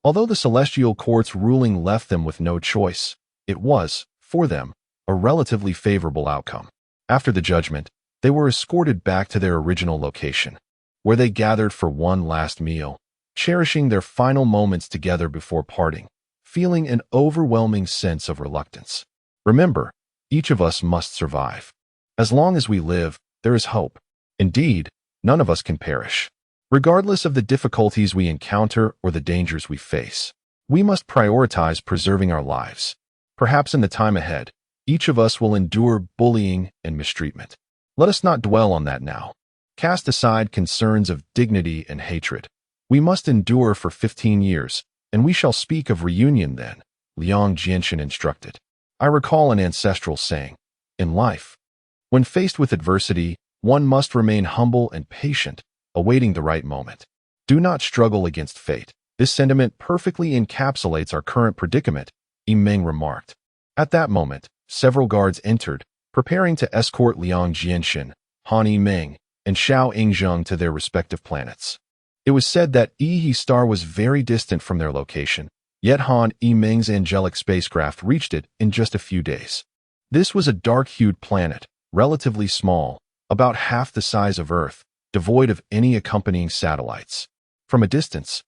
Although the Celestial Court's ruling left them with no choice, it was, for them, a relatively favorable outcome. After the judgment, they were escorted back to their original location, where they gathered for one last meal, cherishing their final moments together before parting, feeling an overwhelming sense of reluctance. Remember, each of us must survive. As long as we live, there is hope. Indeed, none of us can perish. Regardless of the difficulties we encounter or the dangers we face, we must prioritize preserving our lives. Perhaps in the time ahead, each of us will endure bullying and mistreatment. Let us not dwell on that now. Cast aside concerns of dignity and hatred. We must endure for 15 years, and we shall speak of reunion then, Liang Jianshan instructed. I recall an ancestral saying, in life, when faced with adversity, one must remain humble and patient, awaiting the right moment. Do not struggle against fate. This sentiment perfectly encapsulates our current predicament, Yimeng remarked. At that moment, several guards entered, preparing to escort Liang Jianshan, Han Yimeng, and Xiao Yingzheng to their respective planets. It was said that Ihi Star was very distant from their location, yet Han Yimeng's angelic spacecraft reached it in just a few days. This was a dark-hued planet, relatively small, about half the size of Earth, devoid of any accompanying satellites. From a distance,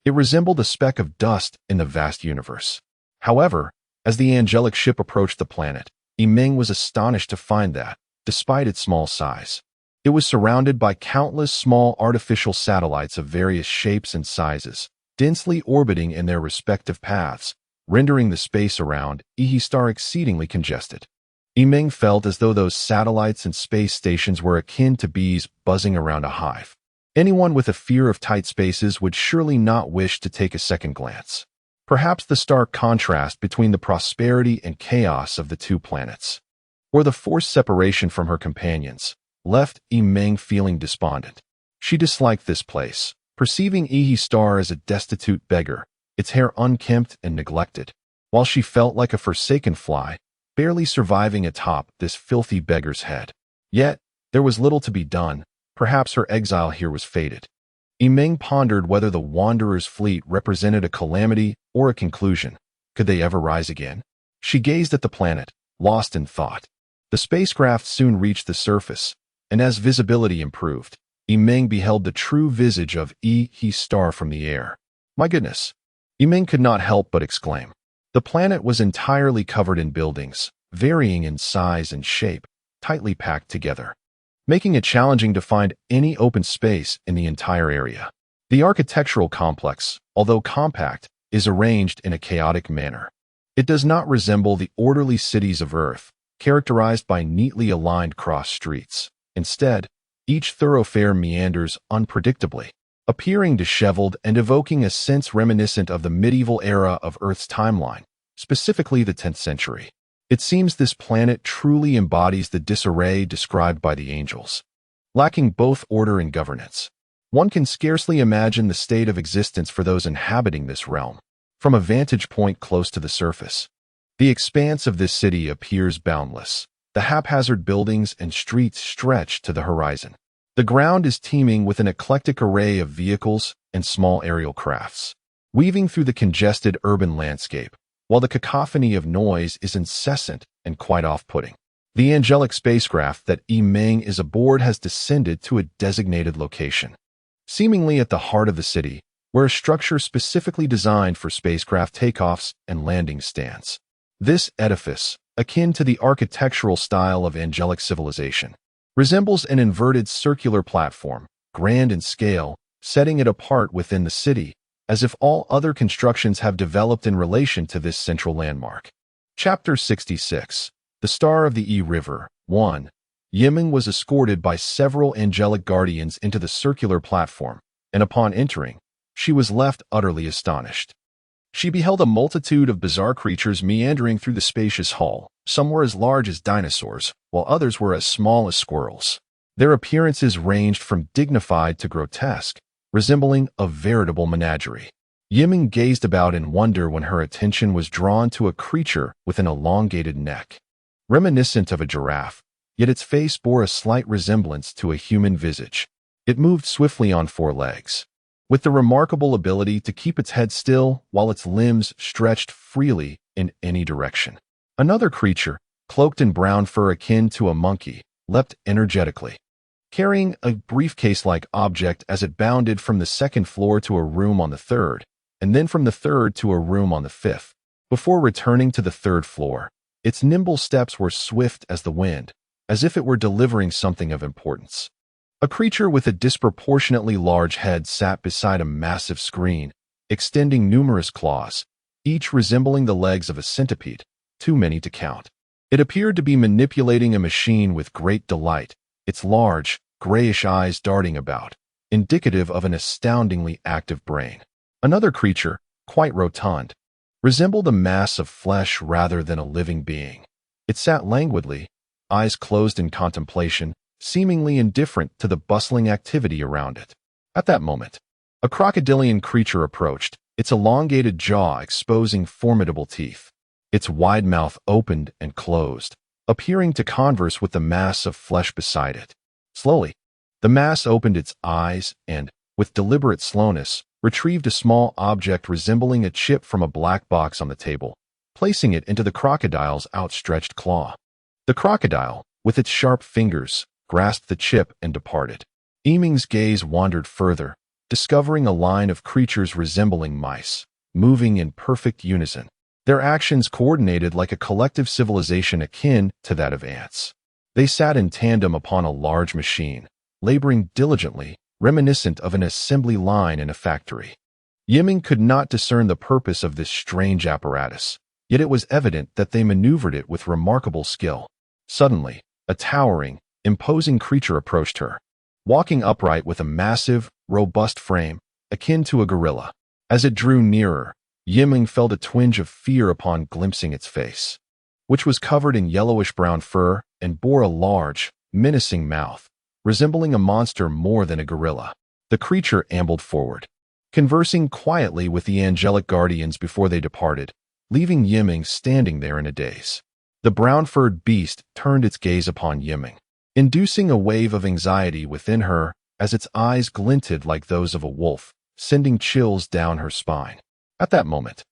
it resembled a speck of dust in the vast universe. However, as the angelic ship approached the planet, Yimeng was astonished to find that, despite its small size, it was surrounded by countless small artificial satellites of various shapes and sizes, densely orbiting in their respective paths, rendering the space around Ihi Star exceedingly congested. Yimeng felt as though those satellites and space stations were akin to bees buzzing around a hive. Anyone with a fear of tight spaces would surely not wish to take a second glance. Perhaps the stark contrast between the prosperity and chaos of the two planets, or the forced separation from her companions, left Yimeng feeling despondent. She disliked this place, perceiving Ihi Star as a destitute beggar, its hair unkempt and neglected, while she felt like a forsaken fly, barely surviving atop this filthy beggar's head. Yet, there was little to be done. Perhaps her exile here was fated. Yimeng pondered whether the Wanderer's fleet represented a calamity or a conclusion. Could they ever rise again? She gazed at the planet, lost in thought. The spacecraft soon reached the surface, and as visibility improved, Yimeng beheld the true visage of Ihi Star from the air. My goodness! Yimeng could not help but exclaim. The planet was entirely covered in buildings, varying in size and shape, tightly packed together, making it challenging to find any open space in the entire area. The architectural complex, although compact, is arranged in a chaotic manner. It does not resemble the orderly cities of Earth, characterized by neatly aligned cross streets. Instead, each thoroughfare meanders unpredictably, appearing disheveled and evoking a sense reminiscent of the medieval era of Earth's timeline, specifically the 10th century. It seems this planet truly embodies the disarray described by the angels. Lacking both order and governance, one can scarcely imagine the state of existence for those inhabiting this realm. From a vantage point close to the surface, the expanse of this city appears boundless. The haphazard buildings and streets stretch to the horizon. The ground is teeming with an eclectic array of vehicles and small aerial crafts, weaving through the congested urban landscape, while the cacophony of noise is incessant and quite off-putting. The angelic spacecraft that Meng is aboard has descended to a designated location, seemingly at the heart of the city, where a structure specifically designed for spacecraft takeoffs and landings stands. This edifice, akin to the architectural style of angelic civilization, resembles an inverted circular platform, grand in scale, setting it apart within the city, as if all other constructions have developed in relation to this central landmark. Chapter 66. The Star of the River. 1. Yiming was escorted by several angelic guardians into the circular platform, and upon entering, she was left utterly astonished. She beheld a multitude of bizarre creatures meandering through the spacious hall. Some were as large as dinosaurs, while others were as small as squirrels. Their appearances ranged from dignified to grotesque, resembling a veritable menagerie. Yiming gazed about in wonder when her attention was drawn to a creature with an elongated neck, reminiscent of a giraffe, yet its face bore a slight resemblance to a human visage. It moved swiftly on four legs, with the remarkable ability to keep its head still while its limbs stretched freely in any direction. Another creature, cloaked in brown fur akin to a monkey, leapt energetically, carrying a briefcase-like object as it bounded from the second floor to a room on the third, and then from the third to a room on the fifth. Before returning to the third floor, its nimble steps were swift as the wind, as if it were delivering something of importance. A creature with a disproportionately large head sat beside a massive screen, extending numerous claws, each resembling the legs of a centipede, too many to count. It appeared to be manipulating a machine with great delight, its large, grayish eyes darting about, indicative of an astoundingly active brain. Another creature, quite rotund, resembled a mass of flesh rather than a living being. It sat languidly, eyes closed in contemplation, seemingly indifferent to the bustling activity around it. At that moment, a crocodilian creature approached, its elongated jaw exposing formidable teeth. Its wide mouth opened and closed, appearing to converse with the mass of flesh beside it. Slowly, the mass opened its eyes and, with deliberate slowness, retrieved a small object resembling a chip from a black box on the table, placing it into the crocodile's outstretched claw. The crocodile, with its sharp fingers, grasped the chip and departed. Yiming's gaze wandered further, discovering a line of creatures resembling mice, moving in perfect unison, their actions coordinated like a collective civilization akin to that of ants. They sat in tandem upon a large machine, laboring diligently, reminiscent of an assembly line in a factory. Yiming could not discern the purpose of this strange apparatus, yet it was evident that they maneuvered it with remarkable skill. Suddenly, a towering, imposing creature approached her, walking upright with a massive, robust frame, akin to a gorilla. As it drew nearer, Yiming felt a twinge of fear upon glimpsing its face, which was covered in yellowish-brown fur and bore a large, menacing mouth, resembling a monster more than a gorilla. The creature ambled forward, conversing quietly with the angelic guardians before they departed, leaving Yiming standing there in a daze. The brown-furred beast turned its gaze upon Yiming, inducing a wave of anxiety within her as its eyes glinted like those of a wolf, sending chills down her spine. At that moment,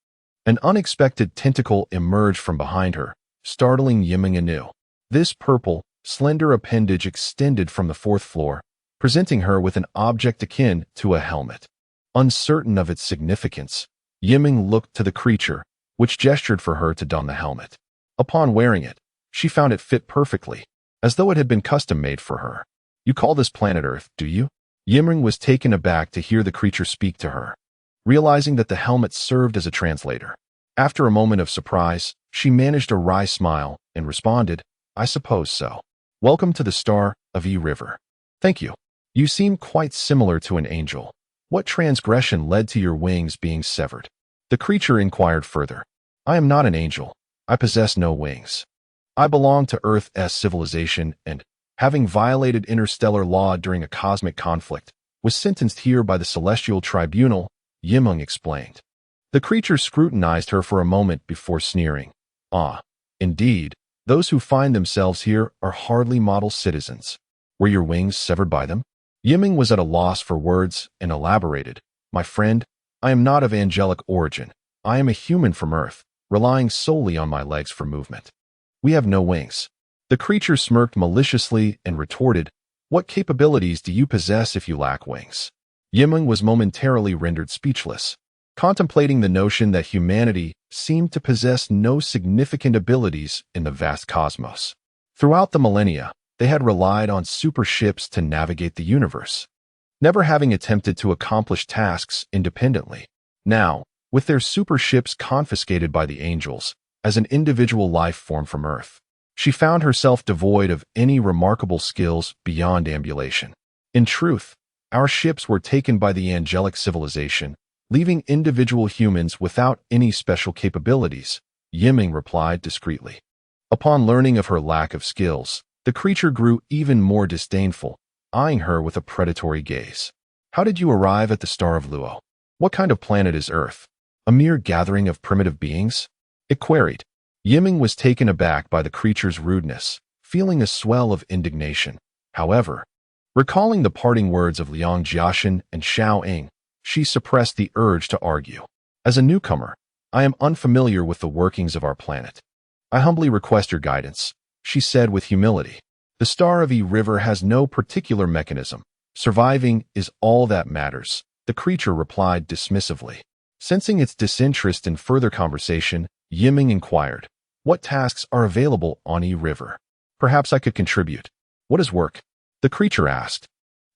an unexpected tentacle emerged from behind her, startling Yiming anew. This purple, slender appendage extended from the fourth floor, presenting her with an object akin to a helmet. Uncertain of its significance, Yiming looked to the creature, which gestured for her to don the helmet. Upon wearing it, she found it fit perfectly, as though it had been custom-made for her. "You call this planet Earth, do you?" Yimring was taken aback to hear the creature speak to her, realizing that the helmet served as a translator. After a moment of surprise, she managed a wry smile and responded, "I suppose so. Welcome to the Star of E River." "Thank you. You seem quite similar to an angel. What transgression led to your wings being severed?" The creature inquired further. "I am not an angel. I possess no wings. I belong to Earth's civilization and, having violated interstellar law during a cosmic conflict, was sentenced here by the Celestial Tribunal," Yimeng explained. The creature scrutinized her for a moment before sneering. "Ah, indeed, those who find themselves here are hardly model citizens. Were your wings severed by them?" Yimeng was at a loss for words and elaborated, "My friend, I am not of angelic origin. I am a human from Earth, relying solely on my legs for movement. We have no wings." The creature smirked maliciously and retorted, "What capabilities do you possess if you lack wings?" Yimeng was momentarily rendered speechless, contemplating the notion that humanity seemed to possess no significant abilities in the vast cosmos. Throughout the millennia, they had relied on super ships to navigate the universe, never having attempted to accomplish tasks independently. Now, with their super ships confiscated by the angels, as an individual life form from Earth, she found herself devoid of any remarkable skills beyond ambulation. "In truth, our ships were taken by the angelic civilization, leaving individual humans without any special capabilities," Yimeng replied discreetly. Upon learning of her lack of skills, the creature grew even more disdainful, eyeing her with a predatory gaze. "How did you arrive at the Star of Luo? What kind of planet is Earth? A mere gathering of primitive beings?" it queried. Yimeng was taken aback by the creature's rudeness, feeling a swell of indignation. However, recalling the parting words of Liang Jiaxin and Xiao Ing, she suppressed the urge to argue. "As a newcomer, I am unfamiliar with the workings of our planet. I humbly request your guidance," she said with humility. "The Star of E River has no particular mechanism. Surviving is all that matters," the creature replied dismissively. Sensing its disinterest in further conversation, Yimeng inquired, "What tasks are available on E River? Perhaps I could contribute." "What is work?" the creature asked.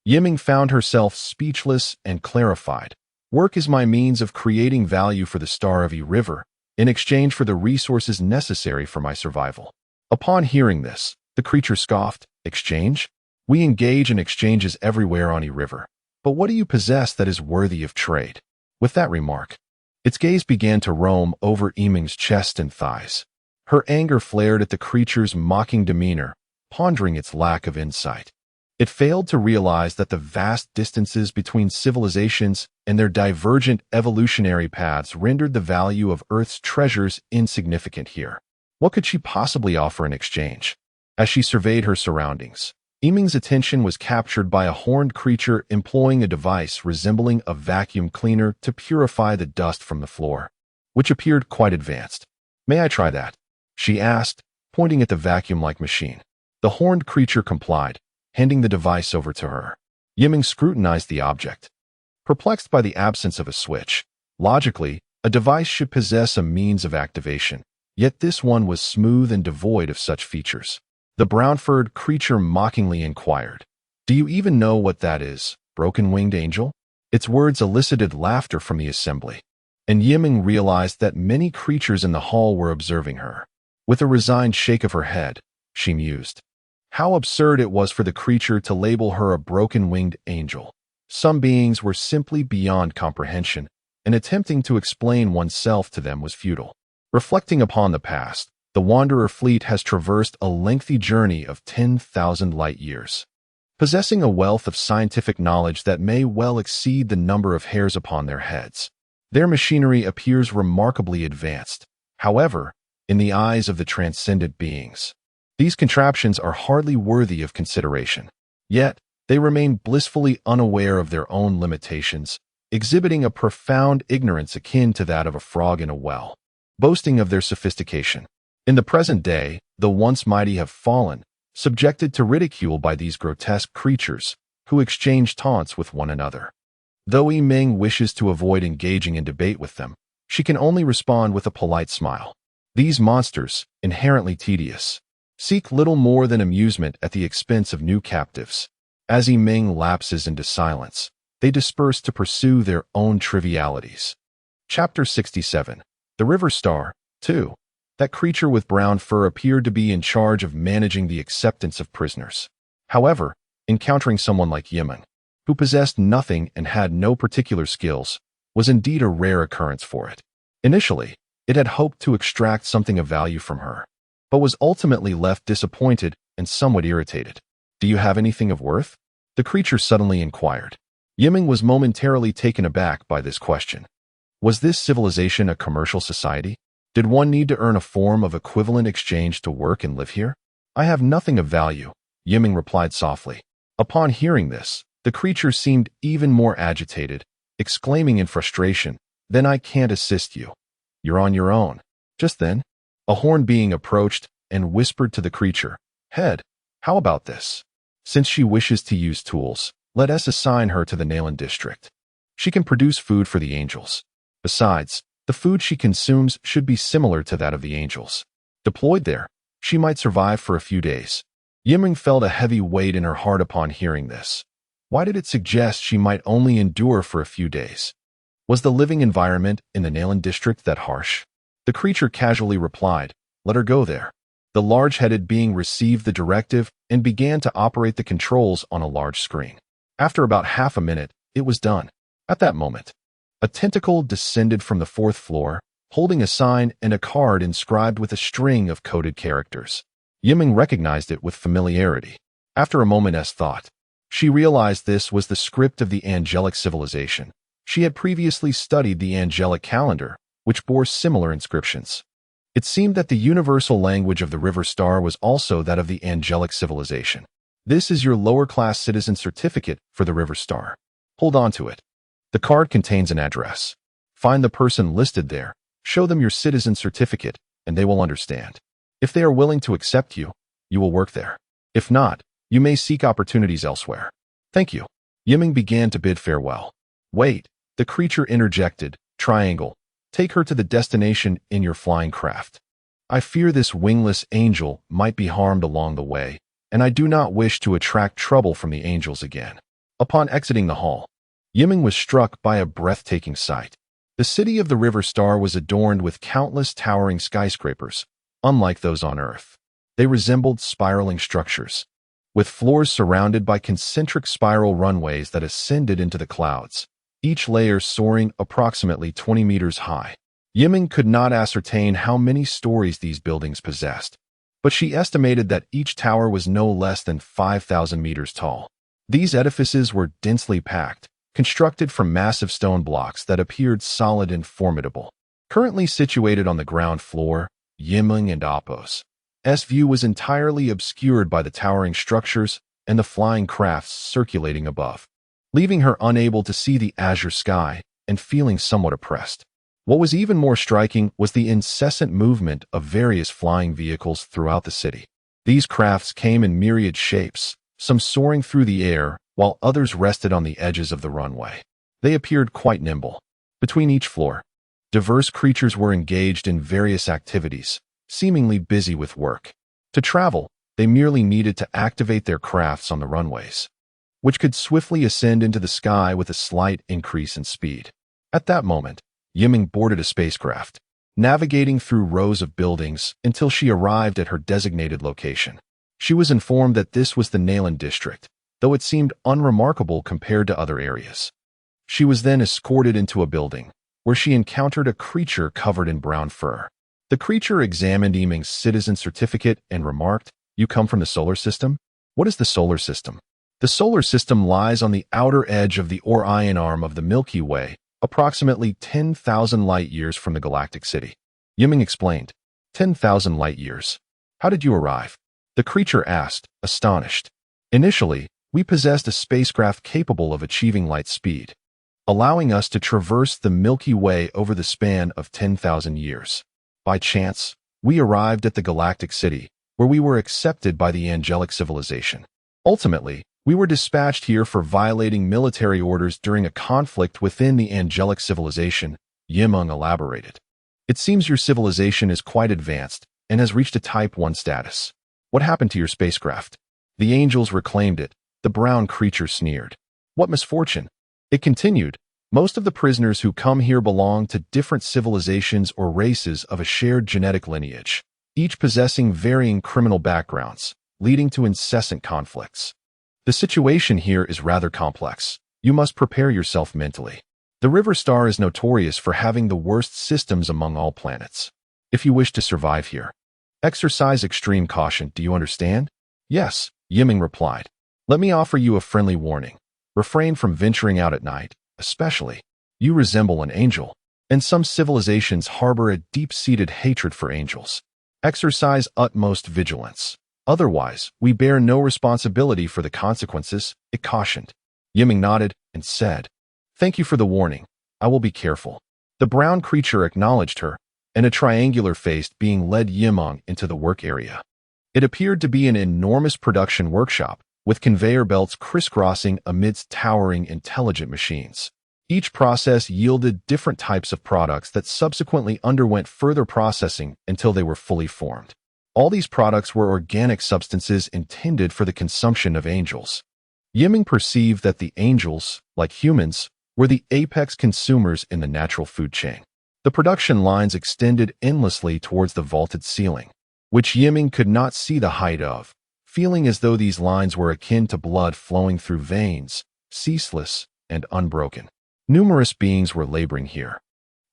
Yimeng found herself speechless and clarified. "Work is my means of creating value for the Star of E River, in exchange for the resources necessary for my survival." Upon hearing this, the creature scoffed, "Exchange? We engage in exchanges everywhere on E River. But what do you possess that is worthy of trade?" With that remark, its gaze began to roam over Yimeng's chest and thighs. Her anger flared at the creature's mocking demeanor, pondering its lack of insight. It failed to realize that the vast distances between civilizations and their divergent evolutionary paths rendered the value of Earth's treasures insignificant here. What could she possibly offer in exchange? As she surveyed her surroundings, Yimeng's attention was captured by a horned creature employing a device resembling a vacuum cleaner to purify the dust from the floor, which appeared quite advanced. "May I try that?" she asked, pointing at the vacuum-like machine. The horned creature complied, handing the device over to her. Yimeng scrutinized the object, perplexed by the absence of a switch. Logically, a device should possess a means of activation, yet this one was smooth and devoid of such features. The brown-furred creature mockingly inquired, "Do you even know what that is, broken-winged angel?" Its words elicited laughter from the assembly, and Yimeng realized that many creatures in the hall were observing her. With a resigned shake of her head, she mused. How absurd it was for the creature to label her a broken-winged angel. Some beings were simply beyond comprehension, and attempting to explain oneself to them was futile. Reflecting upon the past, the Wanderer fleet has traversed a lengthy journey of 10,000 light-years, possessing a wealth of scientific knowledge that may well exceed the number of hairs upon their heads. Their machinery appears remarkably advanced. However, in the eyes of the transcendent beings, these contraptions are hardly worthy of consideration. Yet, they remain blissfully unaware of their own limitations, exhibiting a profound ignorance akin to that of a frog in a well, boasting of their sophistication. In the present day, the once mighty have fallen, subjected to ridicule by these grotesque creatures, who exchange taunts with one another. Though Yimeng wishes to avoid engaging in debate with them, she can only respond with a polite smile. These monsters, inherently tedious, seek little more than amusement at the expense of new captives. As Yiming lapses into silence, they disperse to pursue their own trivialities. Chapter 67. The River Star, 2. That creature with brown fur appeared to be in charge of managing the acceptance of prisoners. However, encountering someone like Yiming, who possessed nothing and had no particular skills, was indeed a rare occurrence for it. Initially, it had hoped to extract something of value from her, but was ultimately left disappointed and somewhat irritated. "Do you have anything of worth?" the creature suddenly inquired. Yiming was momentarily taken aback by this question. Was this civilization a commercial society? Did one need to earn a form of equivalent exchange to work and live here? "I have nothing of value," Yiming replied softly. Upon hearing this, the creature seemed even more agitated, exclaiming in frustration, "Then I can't assist you. You're on your own." Just then, a horned being approached and whispered to the creature, "Head, how about this? Since she wishes to use tools, let us assign her to the Nalan district. She can produce food for the angels. Besides, the food she consumes should be similar to that of the angels. Deployed there, she might survive for a few days." Yiming felt a heavy weight in her heart upon hearing this. Why did it suggest she might only endure for a few days? Was the living environment in the Nalan district that harsh? The creature casually replied, "Let her go there." The large-headed being received the directive and began to operate the controls on a large screen. After about half a minute, it was done. At that moment, a tentacle descended from the fourth floor, holding a sign and a card inscribed with a string of coded characters. Yiming recognized it with familiarity. After a moment's thought, she realized this was the script of the angelic civilization. She had previously studied the angelic calendar, which bore similar inscriptions. It seemed that the universal language of the River Star was also that of the angelic civilization. "This is your lower-class citizen certificate for the River Star. Hold on to it. The card contains an address. Find the person listed there, show them your citizen certificate, and they will understand. If they are willing to accept you, you will work there. If not, you may seek opportunities elsewhere. Thank you." Yiming began to bid farewell. "Wait," the creature interjected, "Triangle. Take her to the destination in your flying craft. I fear this wingless angel might be harmed along the way, and I do not wish to attract trouble from the angels again." Upon exiting the hall, Yiming was struck by a breathtaking sight. The city of the River Star was adorned with countless towering skyscrapers, unlike those on Earth. They resembled spiraling structures, with floors surrounded by concentric spiral runways that ascended into the clouds, each layer soaring approximately 20 meters high. Yiming could not ascertain how many stories these buildings possessed, but she estimated that each tower was no less than 5,000 meters tall. These edifices were densely packed, constructed from massive stone blocks that appeared solid and formidable. Currently situated on the ground floor, Yiming and Apos' view was entirely obscured by the towering structures and the flying crafts circulating above, leaving her unable to see the azure sky and feeling somewhat oppressed. What was even more striking was the incessant movement of various flying vehicles throughout the city. These crafts came in myriad shapes, some soaring through the air, while others rested on the edges of the runway. They appeared quite nimble. Between each floor, diverse creatures were engaged in various activities, seemingly busy with work. To travel, they merely needed to activate their crafts on the runways, which could swiftly ascend into the sky with a slight increase in speed. At that moment, Yiming boarded a spacecraft, navigating through rows of buildings until she arrived at her designated location. She was informed that this was the Nalan district, though it seemed unremarkable compared to other areas. She was then escorted into a building, where she encountered a creature covered in brown fur. The creature examined Yiming's citizen certificate and remarked, "You come from the solar system? What is the solar system?" The solar system lies on the outer edge of the Orion arm of the Milky Way, approximately 10,000 light-years from the galactic city. Yiming explained. 10,000 light-years. How did you arrive?" the creature asked, astonished. "Initially, we possessed a spacecraft capable of achieving light speed, allowing us to traverse the Milky Way over the span of 10,000 years. By chance, we arrived at the galactic city, where we were accepted by the angelic civilization. Ultimately, we were dispatched here for violating military orders during a conflict within the angelic civilization," Yiming elaborated. "It seems your civilization is quite advanced and has reached a Type 1 status. What happened to your spacecraft?" "The angels reclaimed it," The brown creature sneered. What misfortune? It continued. Most of the prisoners who come here belong to different civilizations or races of a shared genetic lineage, each possessing varying criminal backgrounds, leading to incessant conflicts. The situation here is rather complex. You must prepare yourself mentally. The River Star is notorious for having the worst systems among all planets. If you wish to survive here, exercise extreme caution. Do you understand? Yes, Yiming replied. Let me offer you a friendly warning. Refrain from venturing out at night, especially. You resemble an angel, and some civilizations harbor a deep-seated hatred for angels. Exercise utmost vigilance. Otherwise, we bear no responsibility for the consequences, it cautioned. Yiming nodded and said, Thank you for the warning. I will be careful. The brown creature acknowledged her, and a triangular-faced being led Yiming into the work area. It appeared to be an enormous production workshop, with conveyor belts crisscrossing amidst towering intelligent machines. Each process yielded different types of products that subsequently underwent further processing until they were fully formed. All these products were organic substances intended for the consumption of angels. Yiming perceived that the angels, like humans, were the apex consumers in the natural food chain. The production lines extended endlessly towards the vaulted ceiling, which Yiming could not see the height of, feeling as though these lines were akin to blood flowing through veins, ceaseless and unbroken. Numerous beings were laboring here,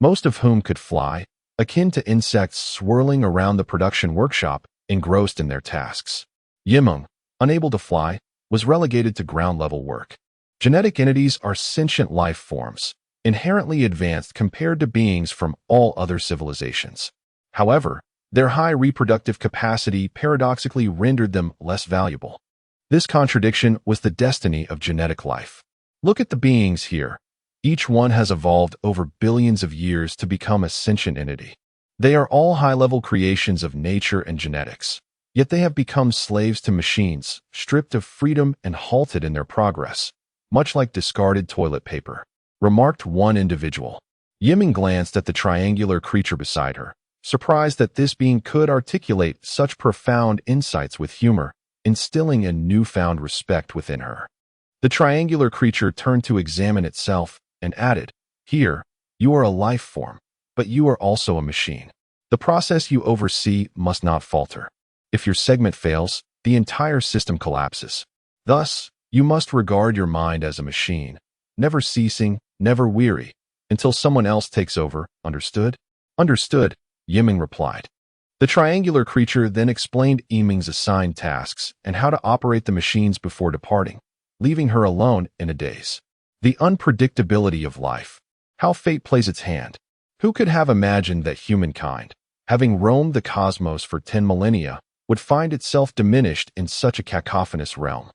most of whom could fly, akin to insects swirling around the production workshop, engrossed in their tasks. Yiming, unable to fly, was relegated to ground-level work. Genetic entities are sentient life forms, inherently advanced compared to beings from all other civilizations. However, their high reproductive capacity paradoxically rendered them less valuable. This contradiction was the destiny of genetic life. Look at the beings here. Each one has evolved over billions of years to become a sentient entity. They are all high-level creations of nature and genetics, yet they have become slaves to machines, stripped of freedom and halted in their progress, much like discarded toilet paper, remarked one individual. Yiming glanced at the triangular creature beside her, surprised that this being could articulate such profound insights with humor, instilling a newfound respect within her. The triangular creature turned to examine itself and added, Here, you are a life form, but you are also a machine. The process you oversee must not falter. If your segment fails, the entire system collapses. Thus, you must regard your mind as a machine, never ceasing, never weary, until someone else takes over. Understood? Understood, Yiming replied. The triangular creature then explained Yiming's assigned tasks and how to operate the machines before departing, leaving her alone in a daze. The unpredictability of life. How fate plays its hand. Who could have imagined that humankind, having roamed the cosmos for 10 millennia, would find itself diminished in such a cacophonous realm,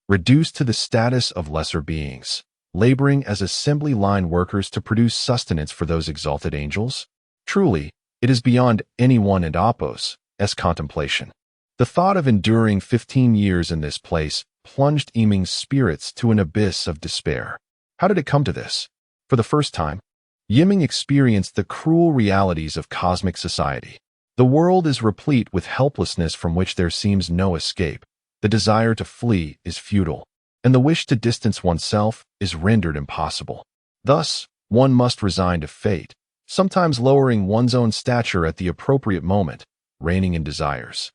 reduced to the status of lesser beings, laboring as assembly line workers to produce sustenance for those exalted angels? Truly, it is beyond anyone and Apos' contemplation. The thought of enduring 15 years in this place plunged Yiming's spirits to an abyss of despair. How did it come to this? For the first time, Yiming experienced the cruel realities of cosmic society. The world is replete with helplessness from which there seems no escape. The desire to flee is futile, and the wish to distance oneself is rendered impossible. Thus, one must resign to fate, sometimes lowering one's own stature at the appropriate moment, reining in desires,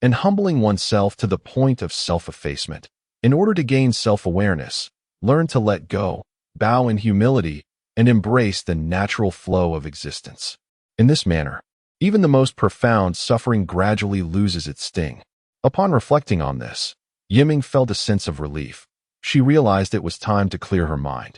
and humbling oneself to the point of self-effacement. In order to gain self-awareness, learn to let go, bow in humility, and embrace the natural flow of existence. In this manner, even the most profound suffering gradually loses its sting. Upon reflecting on this, Yiming felt a sense of relief. She realized it was time to clear her mind.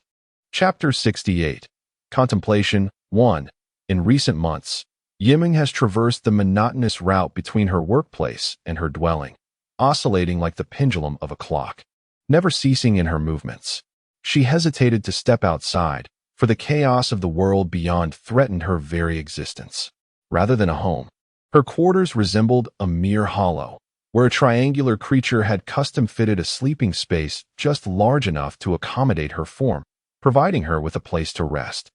Chapter 68. Contemplation 1. In recent months, Yiming has traversed the monotonous route between her workplace and her dwelling, oscillating like the pendulum of a clock, never ceasing in her movements. She hesitated to step outside, for the chaos of the world beyond threatened her very existence. Rather than a home, her quarters resembled a mere hollow, where a triangular creature had custom-fitted a sleeping space just large enough to accommodate her form, providing her with a place to rest.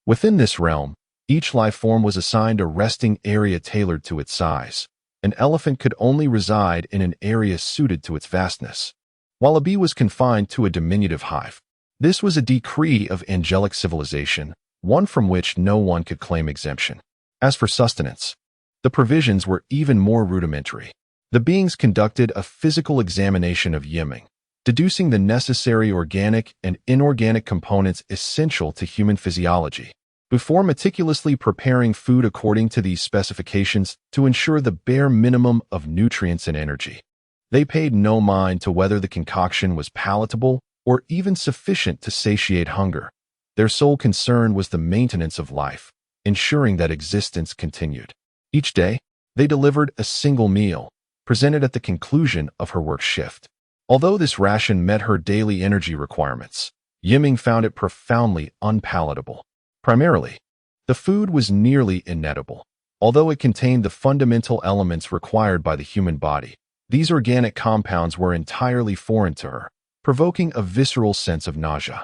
Within this realm, each life form was assigned a resting area tailored to its size. An elephant could only reside in an area suited to its vastness. while a bee was confined to a diminutive hive. This was a decree of angelic civilization, one from which no one could claim exemption. As for sustenance, the provisions were even more rudimentary. The beings conducted a physical examination of Yiming, deducing the necessary organic and inorganic components essential to human physiology, before meticulously preparing food according to these specifications to ensure the bare minimum of nutrients and energy. They paid no mind to whether the concoction was palatable or even sufficient to satiate hunger. Their sole concern was the maintenance of life, ensuring that existence continued. Each day, they delivered a single meal, presented at the conclusion of her work shift. Although this ration met her daily energy requirements, Yiming found it profoundly unpalatable. Primarily, the food was nearly inedible. Although it contained the fundamental elements required by the human body, these organic compounds were entirely foreign to her, provoking a visceral sense of nausea.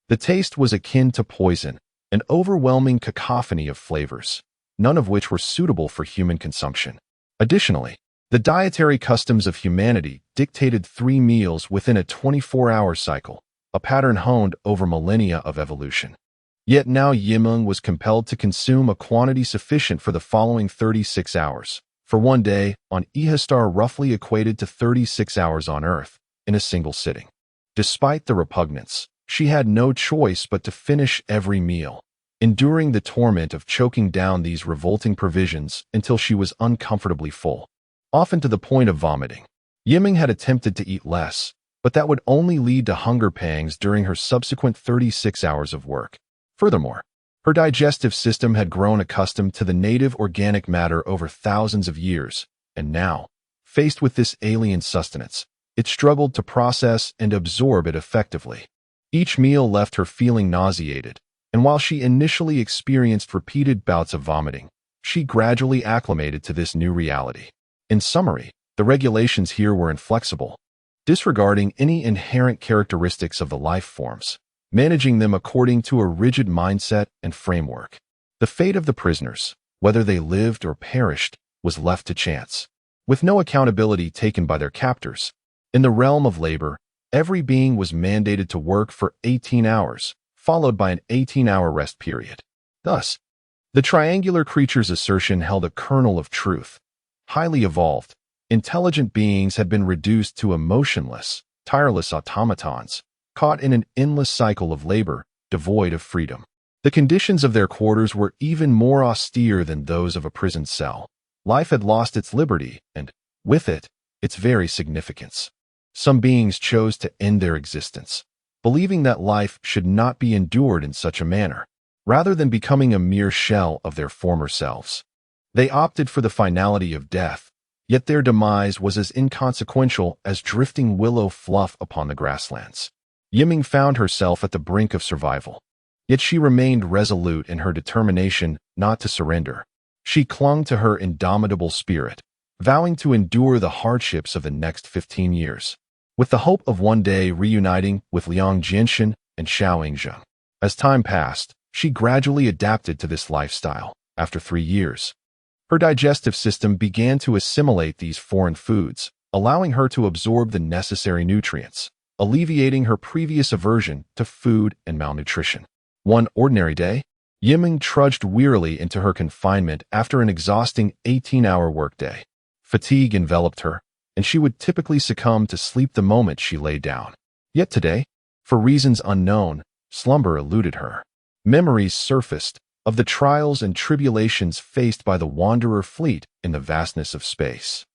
The taste was akin to poison, an overwhelming cacophony of flavors, none of which were suitable for human consumption. Additionally, the dietary customs of humanity dictated 3 meals within a 24-hour cycle, a pattern honed over millennia of evolution. Yet now Yiming was compelled to consume a quantity sufficient for the following 36 hours, for one day on Ehastar roughly equated to 36 hours on Earth, in a single sitting. Despite the repugnance, she had no choice but to finish every meal, enduring the torment of choking down these revolting provisions until she was uncomfortably full, often to the point of vomiting. Yiming had attempted to eat less, but that would only lead to hunger pangs during her subsequent 36 hours of work. Furthermore, her digestive system had grown accustomed to the native organic matter over thousands of years, and now, faced with this alien sustenance, it struggled to process and absorb it effectively. Each meal left her feeling nauseated, and while she initially experienced repeated bouts of vomiting, she gradually acclimated to this new reality. In summary, the regulations here were inflexible, disregarding any inherent characteristics of the life forms, managing them according to a rigid mindset and framework. The fate of the prisoners, whether they lived or perished, was left to chance, with no accountability taken by their captors. In the realm of labor, every being was mandated to work for 18 hours, followed by an 18-hour rest period. Thus, the triangular creature's assertion held a kernel of truth. Highly evolved, intelligent beings had been reduced to emotionless, tireless automatons, caught in an endless cycle of labor, devoid of freedom. The conditions of their quarters were even more austere than those of a prison cell. Life had lost its liberty and, with it, its very significance. Some beings chose to end their existence, believing that life should not be endured in such a manner, rather than becoming a mere shell of their former selves. They opted for the finality of death, yet their demise was as inconsequential as drifting willow fluff upon the grasslands. Yiming found herself at the brink of survival, yet she remained resolute in her determination not to surrender. She clung to her indomitable spirit, vowing to endure the hardships of the next 15 years, with the hope of one day reuniting with Liang Jinshan and Xiao Yingzheng. As time passed, she gradually adapted to this lifestyle. After 3 years, her digestive system began to assimilate these foreign foods, allowing her to absorb the necessary nutrients, alleviating her previous aversion to food and malnutrition. One ordinary day, Yiming trudged wearily into her confinement after an exhausting 18-hour workday. Fatigue enveloped her, and she would typically succumb to sleep the moment she lay down. Yet today, for reasons unknown, slumber eluded her. Memories surfaced of the trials and tribulations faced by the Wanderer fleet in the vastness of space,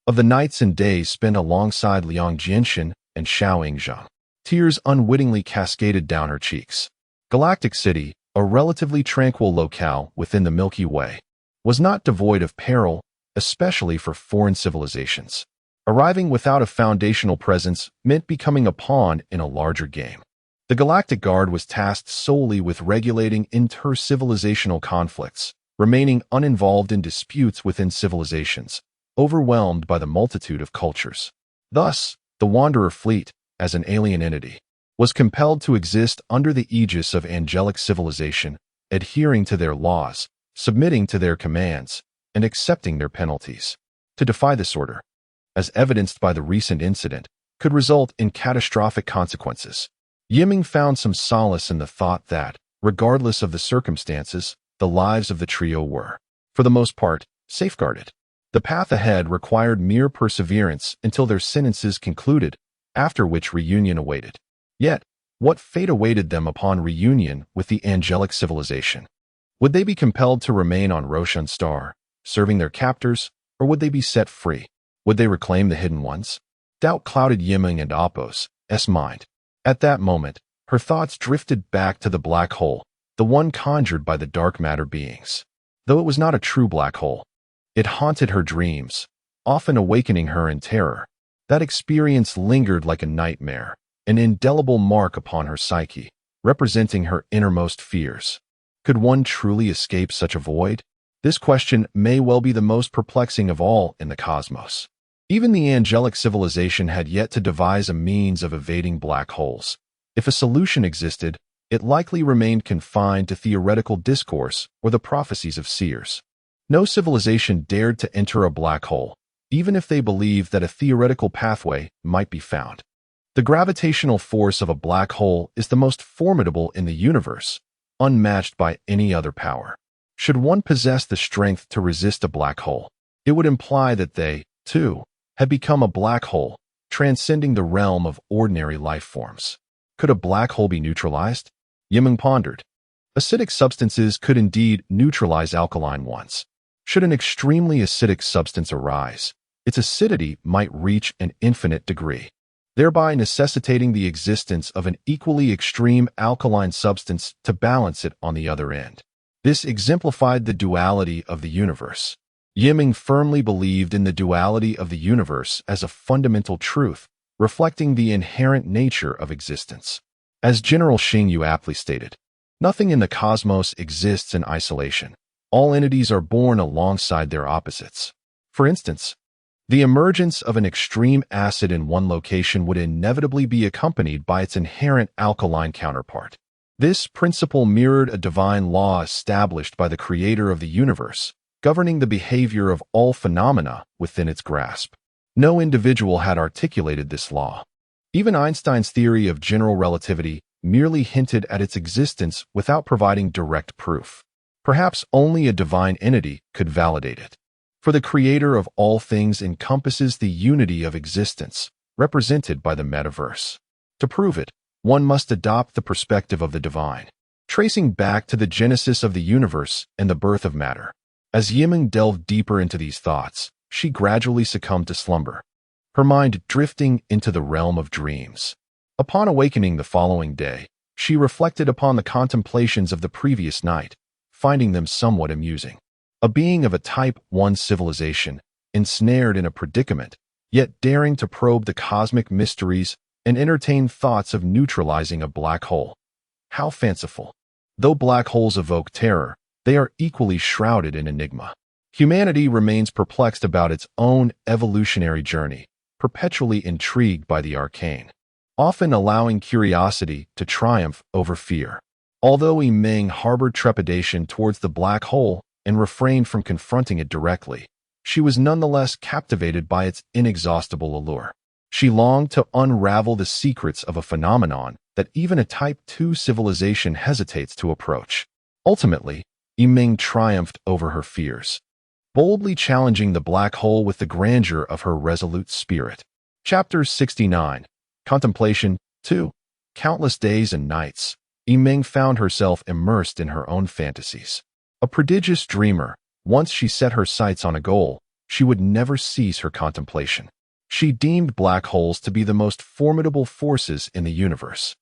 of the nights and days spent alongside Liang Jinshan and Xiao Yingzheng. Tears unwittingly cascaded down her cheeks. Galactic City, a relatively tranquil locale within the Milky Way, was not devoid of peril, especially for foreign civilizations. Arriving without a foundational presence meant becoming a pawn in a larger game. The Galactic Guard was tasked solely with regulating inter-civilizational conflicts, remaining uninvolved in disputes within civilizations, overwhelmed by the multitude of cultures. Thus, the Wanderer fleet, as an alien entity, was compelled to exist under the aegis of angelic civilization, adhering to their laws, submitting to their commands, and accepting their penalties. To defy this order, as evidenced by the recent incident, could result in catastrophic consequences. Yiming found some solace in the thought that, regardless of the circumstances, the lives of the trio were, for the most part, safeguarded. The path ahead required mere perseverance until their sentences concluded, after which reunion awaited. Yet, what fate awaited them upon reunion with the angelic civilization? Would they be compelled to remain on Roshan Star, serving their captors, or would they be set free? Would they reclaim the hidden ones? Doubt clouded Yiming and Apos' mind. At that moment, her thoughts drifted back to the black hole, the one conjured by the dark matter beings. Though it was not a true black hole, it haunted her dreams, often awakening her in terror. That experience lingered like a nightmare, an indelible mark upon her psyche, representing her innermost fears. Could one truly escape such a void? This question may well be the most perplexing of all in the cosmos. Even the angelic civilization had yet to devise a means of evading black holes. If a solution existed, it likely remained confined to theoretical discourse or the prophecies of seers. No civilization dared to enter a black hole, even if they believed that a theoretical pathway might be found. The gravitational force of a black hole is the most formidable in the universe, unmatched by any other power. Should one possess the strength to resist a black hole, it would imply that they, too, had become a black hole, transcending the realm of ordinary life forms. Could a black hole be neutralized? Yiming pondered. Acidic substances could indeed neutralize alkaline ones. Should an extremely acidic substance arise, its acidity might reach an infinite degree, thereby necessitating the existence of an equally extreme alkaline substance to balance it on the other end. This exemplified the duality of the universe. Yiming firmly believed in the duality of the universe as a fundamental truth, reflecting the inherent nature of existence. As General Xingyu aptly stated, nothing in the cosmos exists in isolation. All entities are born alongside their opposites. For instance, the emergence of an extreme acid in one location would inevitably be accompanied by its inherent alkaline counterpart. This principle mirrored a divine law established by the creator of the universe, governing the behavior of all phenomena within its grasp. No individual had articulated this law. Even Einstein's theory of general relativity merely hinted at its existence without providing direct proof. Perhaps only a divine entity could validate it. For the creator of all things encompasses the unity of existence, represented by the metaverse. To prove it, one must adopt the perspective of the divine, tracing back to the genesis of the universe and the birth of matter. As Yiming delved deeper into these thoughts, she gradually succumbed to slumber, her mind drifting into the realm of dreams. Upon awakening the following day, she reflected upon the contemplations of the previous night, finding them somewhat amusing. A being of a Type 1 civilization, ensnared in a predicament, yet daring to probe the cosmic mysteries and entertain thoughts of neutralizing a black hole. How fanciful. Though black holes evoke terror, they are equally shrouded in enigma. Humanity remains perplexed about its own evolutionary journey, perpetually intrigued by the arcane, often allowing curiosity to triumph over fear. Although Yiming harbored trepidation towards the black hole and refrained from confronting it directly, she was nonetheless captivated by its inexhaustible allure. She longed to unravel the secrets of a phenomenon that even a Type 2 civilization hesitates to approach. Ultimately, Yiming triumphed over her fears, boldly challenging the black hole with the grandeur of her resolute spirit. Chapter 69. Contemplation 2. Countless days and nights, Yiming found herself immersed in her own fantasies. A prodigious dreamer, once she set her sights on a goal, she would never cease her contemplation. She deemed black holes to be the most formidable forces in the universe.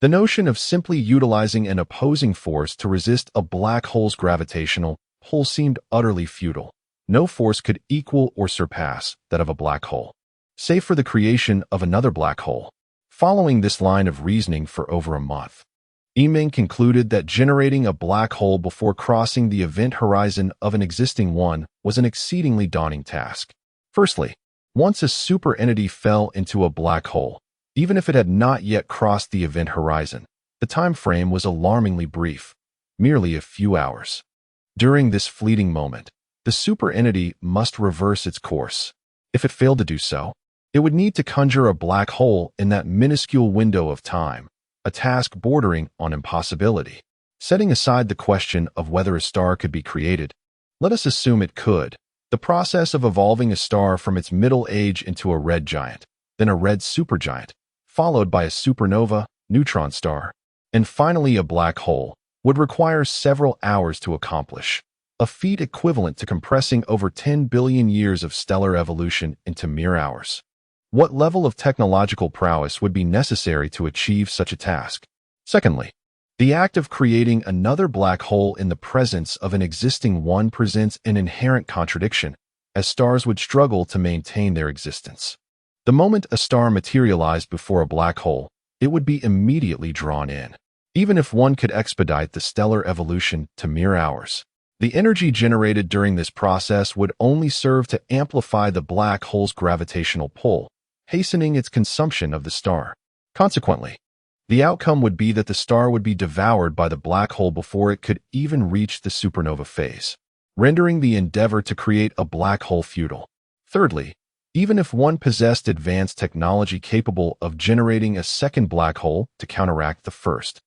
The notion of simply utilizing an opposing force to resist a black hole's gravitational pull seemed utterly futile. No force could equal or surpass that of a black hole, save for the creation of another black hole. Following this line of reasoning for over a month, Yiming concluded that generating a black hole before crossing the event horizon of an existing one was an exceedingly daunting task. Firstly, once a super entity fell into a black hole, even if it had not yet crossed the event horizon, the time frame was alarmingly brief, merely a few hours. During this fleeting moment, the super entity must reverse its course. If it failed to do so, It would need to conjure a black hole in that minuscule window of time, a task bordering on impossibility. Setting aside the question of whether a star could be created, let us assume it could. The process of evolving a star from its middle age into a red giant, then a red supergiant, followed by a supernova, neutron star, and finally a black hole, would require several hours to accomplish, a feat equivalent to compressing over 10 billion years of stellar evolution into mere hours. What level of technological prowess would be necessary to achieve such a task? Secondly, the act of creating another black hole in the presence of an existing one presents an inherent contradiction, as stars would struggle to maintain their existence. The moment a star materialized before a black hole, it would be immediately drawn in. Even if one could expedite the stellar evolution to mere hours, the energy generated during this process would only serve to amplify the black hole's gravitational pull, hastening its consumption of the star. Consequently, the outcome would be that the star would be devoured by the black hole before it could even reach the supernova phase, rendering the endeavor to create a black hole futile. Thirdly, even if one possessed advanced technology capable of generating a second black hole to counteract the first,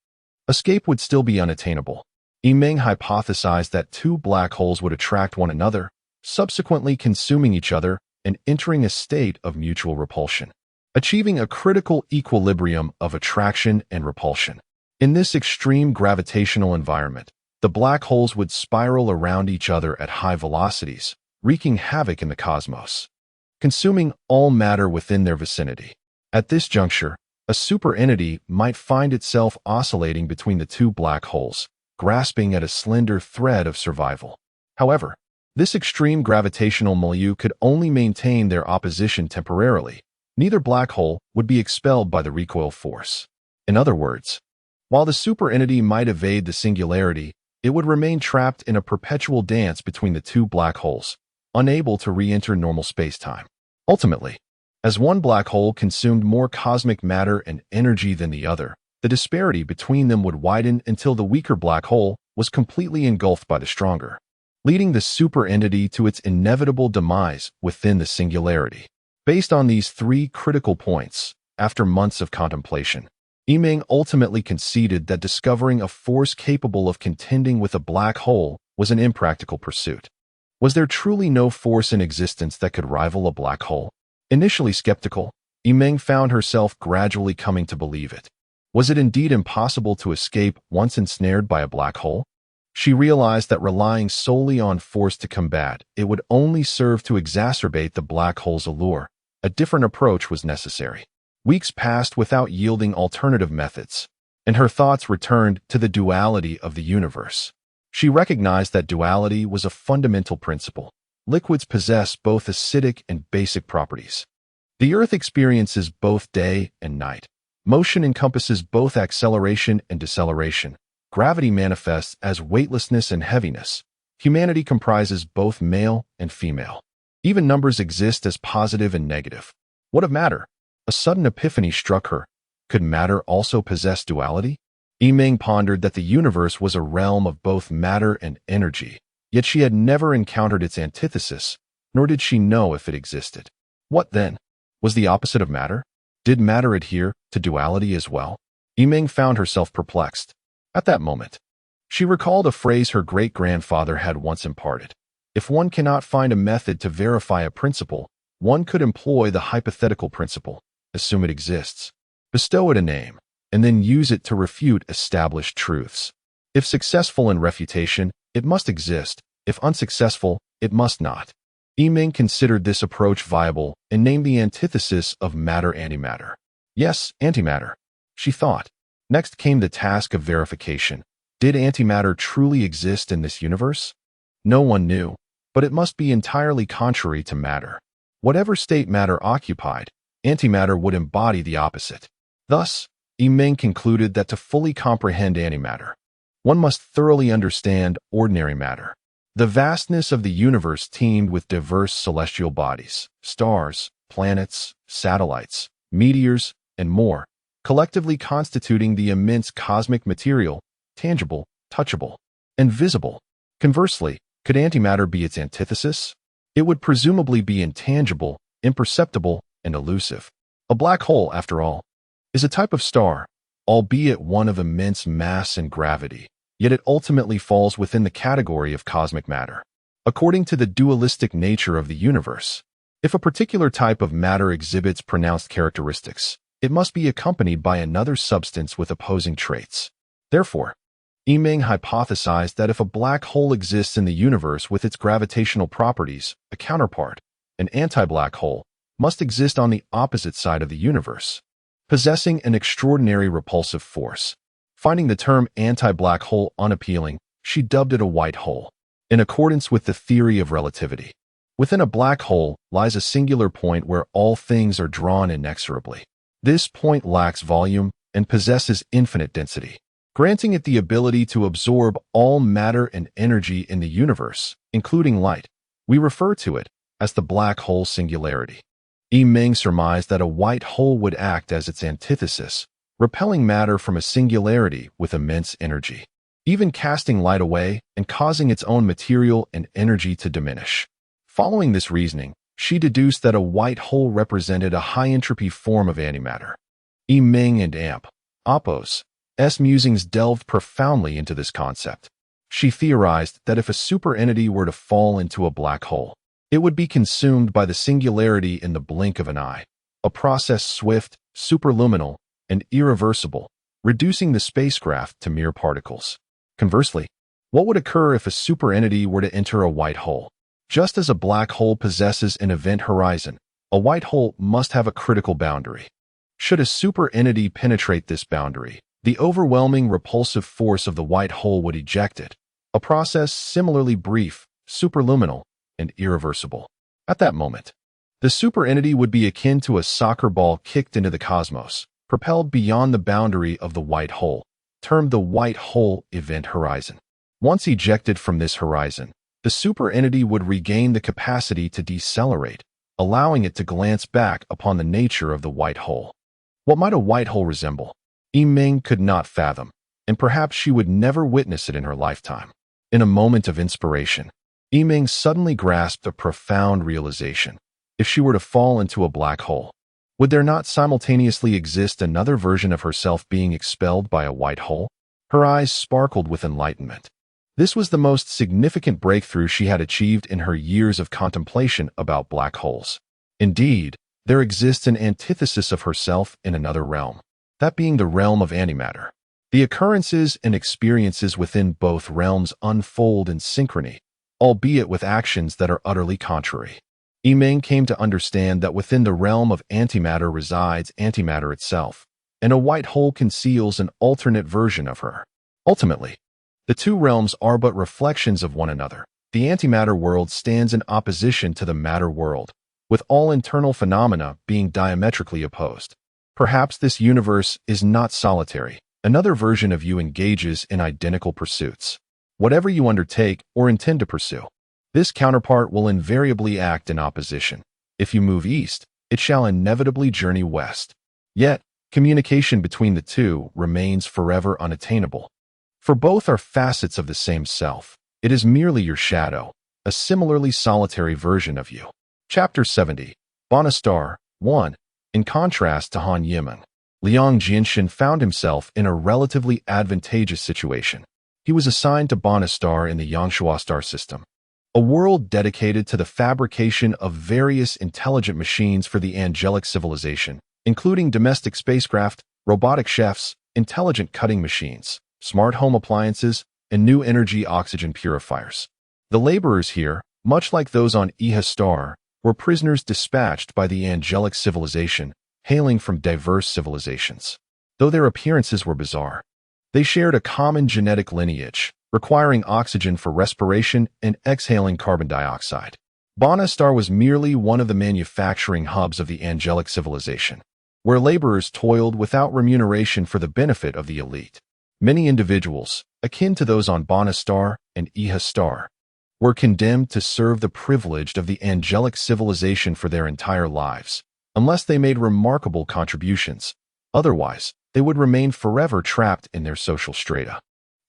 escape would still be unattainable. Yimeng hypothesized that two black holes would attract one another, subsequently consuming each other and entering a state of mutual repulsion, achieving a critical equilibrium of attraction and repulsion. In this extreme gravitational environment, the black holes would spiral around each other at high velocities, wreaking havoc in the cosmos, consuming all matter within their vicinity. At this juncture, a superentity might find itself oscillating between the two black holes, grasping at a slender thread of survival. However, this extreme gravitational milieu could only maintain their opposition temporarily. Neither black hole would be expelled by the recoil force. In other words, while the superentity might evade the singularity, it would remain trapped in a perpetual dance between the two black holes, unable to re-enter normal space-time. Ultimately, as one black hole consumed more cosmic matter and energy than the other, the disparity between them would widen until the weaker black hole was completely engulfed by the stronger, leading the superentity to its inevitable demise within the singularity. Based on these three critical points, after months of contemplation, Yimeng ultimately conceded that discovering a force capable of contending with a black hole was an impractical pursuit. Was there truly no force in existence that could rival a black hole? Initially skeptical, Yimeng found herself gradually coming to believe it. Was it indeed impossible to escape once ensnared by a black hole? She realized that relying solely on force to combat it would only serve to exacerbate the black hole's allure. A different approach was necessary. Weeks passed without yielding alternative methods, and her thoughts returned to the duality of the universe. She recognized that duality was a fundamental principle. Liquids possess both acidic and basic properties. The Earth experiences both day and night. Motion encompasses both acceleration and deceleration. Gravity manifests as weightlessness and heaviness. Humanity comprises both male and female. Even numbers exist as positive and negative. What of matter? A sudden epiphany struck her. Could matter also possess duality? Yimeng pondered that the universe was a realm of both matter and energy, yet she had never encountered its antithesis, nor did she know if it existed. What then? Was the opposite of matter? Did matter adhere to duality as well? Yimeng found herself perplexed. At that moment, she recalled a phrase her great-grandfather had once imparted. If one cannot find a method to verify a principle, one could employ the hypothetical principle, assume it exists, bestow it a name, and then use it to refute established truths. If successful in refutation, it must exist. If unsuccessful, it must not. Yimeng considered this approach viable and named the antithesis of matter antimatter. Yes, antimatter, she thought. Next came the task of verification. Did antimatter truly exist in this universe? No one knew, but it must be entirely contrary to matter. Whatever state matter occupied, antimatter would embody the opposite. Thus, Yimeng concluded that to fully comprehend antimatter, one must thoroughly understand ordinary matter. The vastness of the universe teemed with diverse celestial bodies, stars, planets, satellites, meteors, and more, collectively constituting the immense cosmic material, tangible, touchable, and visible. Conversely, could antimatter be its antithesis? It would presumably be intangible, imperceptible, and elusive. A black hole, after all, is a type of star, albeit one of immense mass and gravity, yet it ultimately falls within the category of cosmic matter. According to the dualistic nature of the universe, if a particular type of matter exhibits pronounced characteristics, it must be accompanied by another substance with opposing traits. Therefore, Yiming hypothesized that if a black hole exists in the universe with its gravitational properties, a counterpart, an anti-black hole, must exist on the opposite side of the universe, possessing an extraordinary repulsive force. Finding the term anti-black hole unappealing, she dubbed it a white hole. In accordance with the theory of relativity, within a black hole lies a singular point where all things are drawn inexorably. This point lacks volume and possesses infinite density, granting it the ability to absorb all matter and energy in the universe, including light. We refer to it as the black hole singularity. Yiming surmised that a white hole would act as its antithesis, repelling matter from a singularity with immense energy, even casting light away and causing its own material and energy to diminish. Following this reasoning, she deduced that a white hole represented a high-entropy form of antimatter. Yiming and Apo's musings delved profoundly into this concept. She theorized that if a superentity were to fall into a black hole, it would be consumed by the singularity in the blink of an eye, a process swift, superluminal, and irreversible, reducing the spacecraft to mere particles. Conversely, what would occur if a superentity were to enter a white hole? Just as a black hole possesses an event horizon, a white hole must have a critical boundary. Should a superentity penetrate this boundary, the overwhelming repulsive force of the white hole would eject it, a process similarly brief, superluminal, and irreversible. At that moment, the superentity would be akin to a soccer ball kicked into the cosmos, propelled beyond the boundary of the white hole, termed the white hole event horizon. Once ejected from this horizon, the superentity would regain the capacity to decelerate, allowing it to glance back upon the nature of the white hole. What might a white hole resemble? Yiming could not fathom, and perhaps she would never witness it in her lifetime. In a moment of inspiration, Yiming suddenly grasped a profound realization. If she were to fall into a black hole, would there not simultaneously exist another version of herself being expelled by a white hole? Her eyes sparkled with enlightenment. This was the most significant breakthrough she had achieved in her years of contemplation about black holes. Indeed, there exists an antithesis of herself in another realm, that being the realm of antimatter. The occurrences and experiences within both realms unfold in synchrony, albeit with actions that are utterly contrary. Yiming came to understand that within the realm of antimatter resides antimatter itself, and a white hole conceals an alternate version of her. Ultimately, the two realms are but reflections of one another. The antimatter world stands in opposition to the matter world, with all internal phenomena being diametrically opposed. Perhaps this universe is not solitary. Another version of you engages in identical pursuits. Whatever you undertake or intend to pursue, this counterpart will invariably act in opposition. If you move east, it shall inevitably journey west. Yet, communication between the two remains forever unattainable. For both are facets of the same self. It is merely your shadow, a similarly solitary version of you. Chapter 70. Banastar 1. In contrast to Han Yiming, Liang Jinshin found himself in a relatively advantageous situation. He was assigned to Banastar in the Yangshua star system, a world dedicated to the fabrication of various intelligent machines for the angelic civilization, including domestic spacecraft, robotic chefs, intelligent cutting machines, smart home appliances, and new energy oxygen purifiers. The laborers here, much like those on Iha star, were prisoners dispatched by the angelic civilization, hailing from diverse civilizations. Though their appearances were bizarre, they shared a common genetic lineage, requiring oxygen for respiration and exhaling carbon dioxide. Banastar was merely one of the manufacturing hubs of the angelic civilization, where laborers toiled without remuneration for the benefit of the elite. Many individuals, akin to those on Banastar and Iha star, were condemned to serve the privileged of the angelic civilization for their entire lives, unless they made remarkable contributions. Otherwise, they would remain forever trapped in their social strata.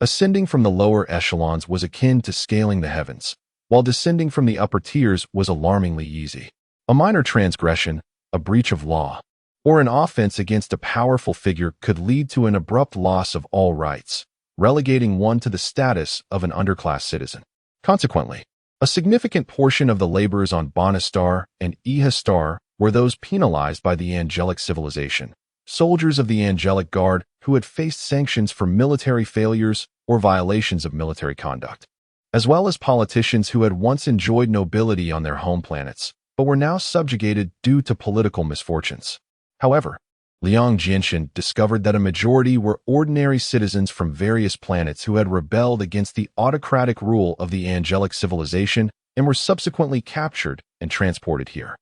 Ascending from the lower echelons was akin to scaling the heavens, while descending from the upper tiers was alarmingly easy. A minor transgression, a breach of law, or an offense against a powerful figure could lead to an abrupt loss of all rights, relegating one to the status of an underclass citizen. Consequently, a significant portion of the laborers on Bonastar and Ehastar were those penalized by the angelic civilization, soldiers of the angelic guard who had faced sanctions for military failures or violations of military conduct, as well as politicians who had once enjoyed nobility on their home planets, but were now subjugated due to political misfortunes. However, Liang Jinshin discovered that a majority were ordinary citizens from various planets who had rebelled against the autocratic rule of the angelic civilization and were subsequently captured and transported here.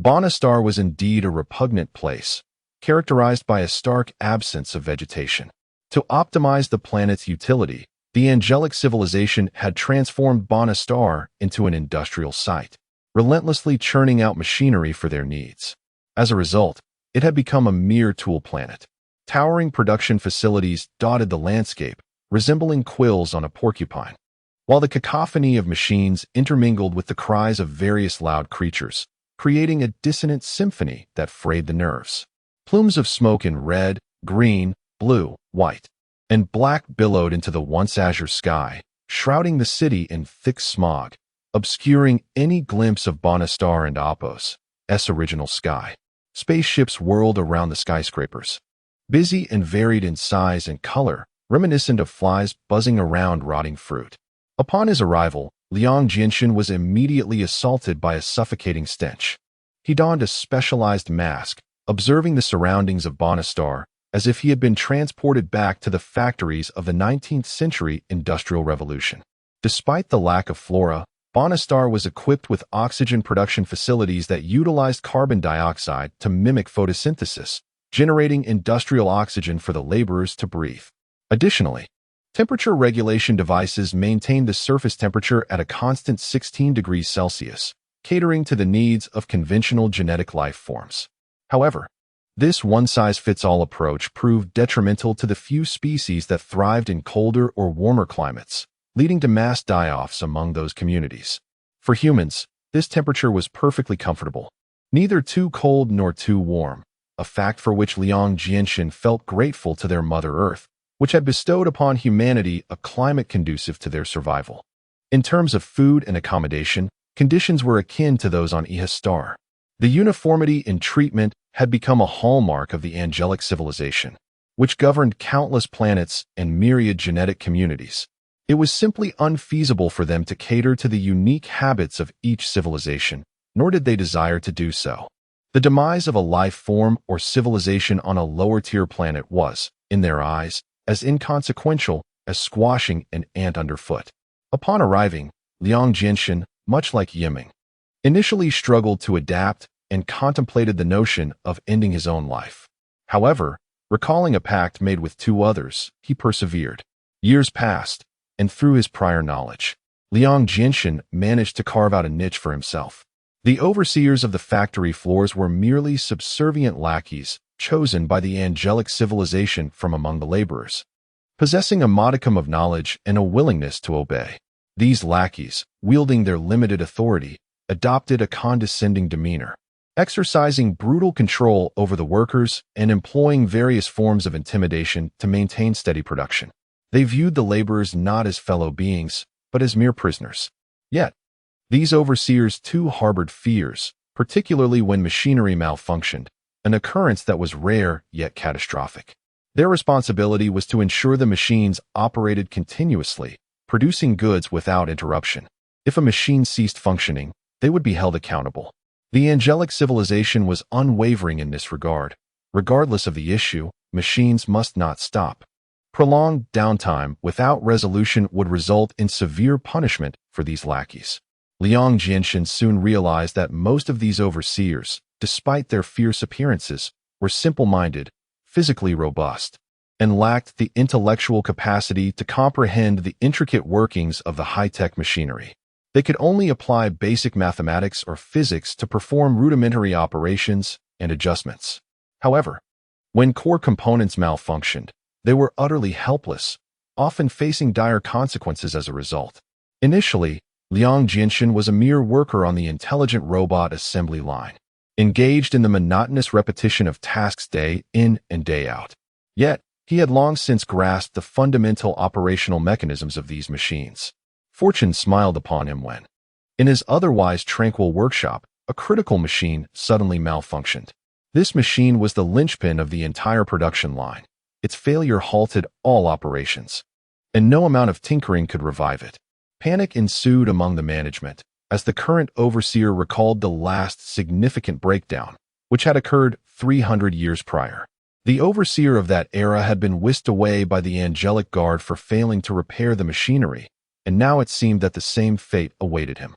Bonastar was indeed a repugnant place, characterized by a stark absence of vegetation. To optimize the planet's utility, the angelic civilization had transformed Bonastar into an industrial site, relentlessly churning out machinery for their needs. As a result, it had become a mere tool planet. Towering production facilities dotted the landscape, resembling quills on a porcupine, while the cacophony of machines intermingled with the cries of various loud creatures, creating a dissonant symphony that frayed the nerves. Plumes of smoke in red, green, blue, white, and black billowed into the once azure sky, shrouding the city in thick smog, obscuring any glimpse of Bonastar and Apos' original sky. Spaceships whirled around the skyscrapers, busy and varied in size and color, reminiscent of flies buzzing around rotting fruit. Upon his arrival, Liang Jinshin was immediately assaulted by a suffocating stench. He donned a specialized mask, observing the surroundings of Bonastar as if he had been transported back to the factories of the 19th century Industrial Revolution. Despite the lack of flora, Bonastar was equipped with oxygen production facilities that utilized carbon dioxide to mimic photosynthesis, generating industrial oxygen for the laborers to breathe. Additionally, temperature regulation devices maintained the surface temperature at a constant 16 degrees Celsius, catering to the needs of conventional genetic life forms. However, this one-size-fits-all approach proved detrimental to the few species that thrived in colder or warmer climates, leading to mass die-offs among those communities. For humans, this temperature was perfectly comfortable, neither too cold nor too warm, a fact for which Liang Jinshin felt grateful to their Mother Earth, which had bestowed upon humanity a climate conducive to their survival. In terms of food and accommodation, conditions were akin to those on Ehastar. The uniformity in treatment had become a hallmark of the angelic civilization, which governed countless planets and myriad genetic communities. It was simply unfeasible for them to cater to the unique habits of each civilization, nor did they desire to do so. The demise of a life form or civilization on a lower-tier planet was, in their eyes, as inconsequential as squashing an ant underfoot. Upon arriving, Liang Jinshin, much like Yiming, initially struggled to adapt and contemplated the notion of ending his own life. However, recalling a pact made with two others, he persevered. Years passed, and through his prior knowledge, Liang Jinshin managed to carve out a niche for himself. The overseers of the factory floors were merely subservient lackeys chosen by the angelic civilization from among the laborers, possessing a modicum of knowledge and a willingness to obey. These lackeys, wielding their limited authority, adopted a condescending demeanor, exercising brutal control over the workers and employing various forms of intimidation to maintain steady production. They viewed the laborers not as fellow beings, but as mere prisoners. Yet, these overseers too harbored fears, particularly when machinery malfunctioned, an occurrence that was rare yet catastrophic. Their responsibility was to ensure the machines operated continuously, producing goods without interruption. If a machine ceased functioning, they would be held accountable. The angelic civilization was unwavering in this regard. Regardless of the issue, machines must not stop. Prolonged downtime without resolution would result in severe punishment for these lackeys. Liang Jinshin soon realized that most of these overseers, despite their fierce appearances, were simple-minded, physically robust, and lacked the intellectual capacity to comprehend the intricate workings of the high-tech machinery. They could only apply basic mathematics or physics to perform rudimentary operations and adjustments. However, when core components malfunctioned, they were utterly helpless, often facing dire consequences as a result. Initially, Liang Jinshin was a mere worker on the intelligent robot assembly line. engaged in the monotonous repetition of tasks day in and day out. Yet, he had long since grasped the fundamental operational mechanisms of these machines. Fortune smiled upon him when, in his otherwise tranquil workshop, a critical machine suddenly malfunctioned. This machine was the linchpin of the entire production line. Its failure halted all operations, and no amount of tinkering could revive it. Panic ensued among the management, as the current overseer recalled the last significant breakdown, which had occurred 300 years prior. The overseer of that era had been whisked away by the angelic guard for failing to repair the machinery, and now it seemed that the same fate awaited him.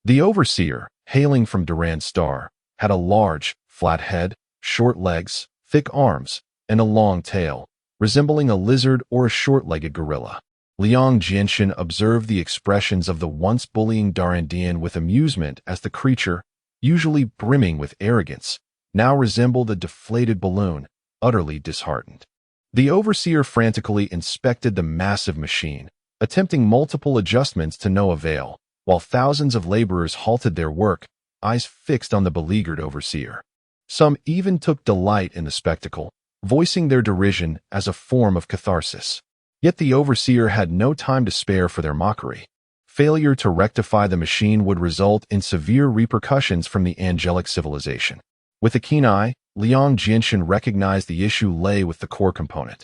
The overseer, hailing from Duran Star, had a large, flat head, short legs, thick arms, and a long tail, resembling a lizard or a short-legged gorilla. Liang Jinshin observed the expressions of the once bullying Darandian with amusement as the creature, usually brimming with arrogance, now resembled a deflated balloon, utterly disheartened. The overseer frantically inspected the massive machine, attempting multiple adjustments to no avail, while thousands of laborers halted their work, eyes fixed on the beleaguered overseer. Some even took delight in the spectacle, voicing their derision as a form of catharsis. Yet the overseer had no time to spare for their mockery. Failure to rectify the machine would result in severe repercussions from the angelic civilization. With a keen eye, Liang Jinshin recognized the issue lay with the core component.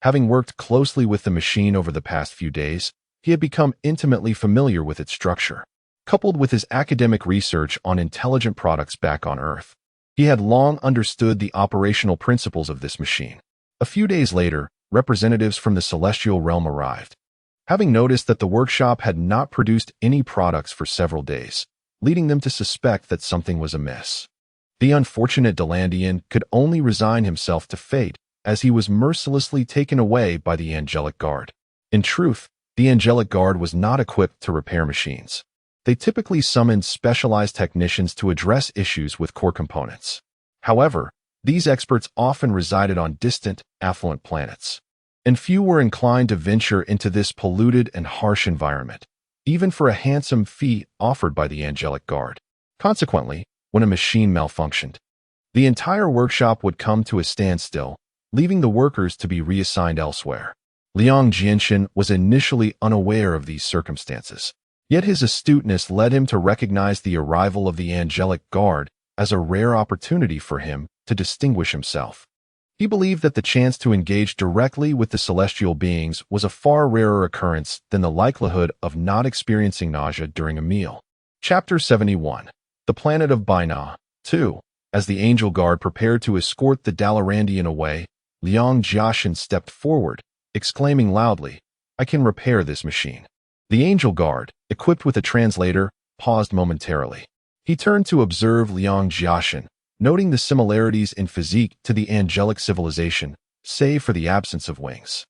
Having worked closely with the machine over the past few days, he had become intimately familiar with its structure. Coupled with his academic research on intelligent products back on Earth, he had long understood the operational principles of this machine. A few days later, representatives from the celestial realm arrived. Having noticed that the workshop had not produced any products for several days, leading them to suspect that something was amiss. The unfortunate Delandian could only resign himself to fate, as he was mercilessly taken away by the angelic guard. In truth, the angelic guard was not equipped to repair machines. They typically summoned specialized technicians to address issues with core components. However, these experts often resided on distant, affluent planets, and few were inclined to venture into this polluted and harsh environment, even for a handsome fee offered by the angelic guard. Consequently, when a machine malfunctioned, the entire workshop would come to a standstill, leaving the workers to be reassigned elsewhere. Liang Jinshin was initially unaware of these circumstances, yet his astuteness led him to recognize the arrival of the angelic guard as a rare opportunity for him to distinguish himself. He believed that the chance to engage directly with the celestial beings was a far rarer occurrence than the likelihood of not experiencing nausea during a meal. Chapter 71. The Planet of Baina. 2. As the angel guard prepared to escort the Dalarandian away, Liang Jiashin stepped forward, exclaiming loudly, "I can repair this machine." The angel guard, equipped with a translator, paused momentarily. He turned to observe Liang Jiashin, noting the similarities in physique to the angelic civilization, save for the absence of wings.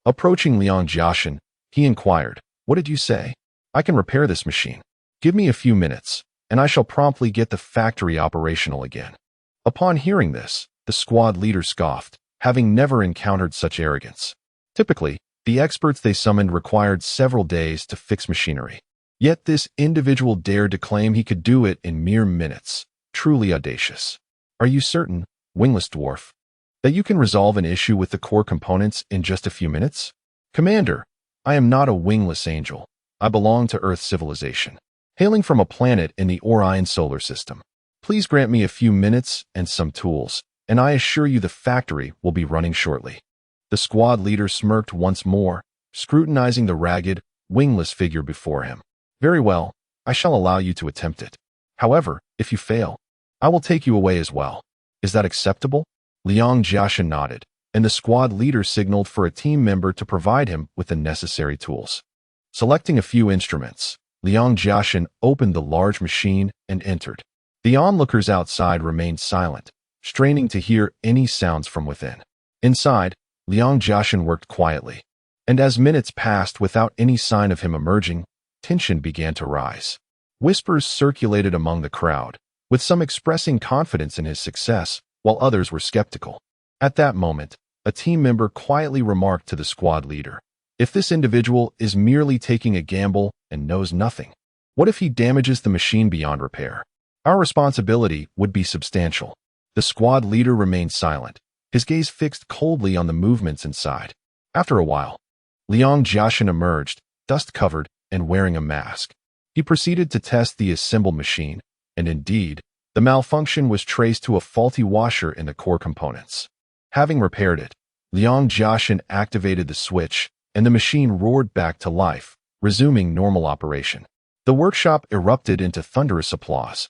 Approaching Liang Jiashin, he inquired, "What did you say?" "I can repair this machine. Give me a few minutes, and I shall promptly get the factory operational again." Upon hearing this, the squad leader scoffed, having never encountered such arrogance. Typically, the experts they summoned required several days to fix machinery. Yet this individual dared to claim he could do it in mere minutes. Truly audacious. "Are you certain, wingless dwarf, that you can resolve an issue with the core components in just a few minutes?" "Commander, I am not a wingless angel. I belong to Earth civilization, hailing from a planet in the Orion solar system. Please grant me a few minutes and some tools, and I assure you the factory will be running shortly." The squad leader smirked once more, scrutinizing the ragged, wingless figure before him. "Very well, I shall allow you to attempt it. However, if you fail, I will take you away as well. Is that acceptable?" Liang Jiashin nodded, and the squad leader signaled for a team member to provide him with the necessary tools. Selecting a few instruments, Liang Jiashin opened the large machine and entered. The onlookers outside remained silent, straining to hear any sounds from within. Inside, Liang Jiashin worked quietly, and as minutes passed without any sign of him emerging, tension began to rise. Whispers circulated among the crowd, with some expressing confidence in his success, while others were skeptical. At that moment, a team member quietly remarked to the squad leader, "If this individual is merely taking a gamble and knows nothing, what if he damages the machine beyond repair? Our responsibility would be substantial. The squad leader remained silent, his gaze fixed coldly on the movements inside. After a while, Liang Jiaxin emerged, dust-covered and wearing a mask. He proceeded to test the assembled machine, and indeed, the malfunction was traced to a faulty washer in the core components. Having repaired it, Liang Jiaxin activated the switch, and the machine roared back to life, resuming normal operation. The workshop erupted into thunderous applause,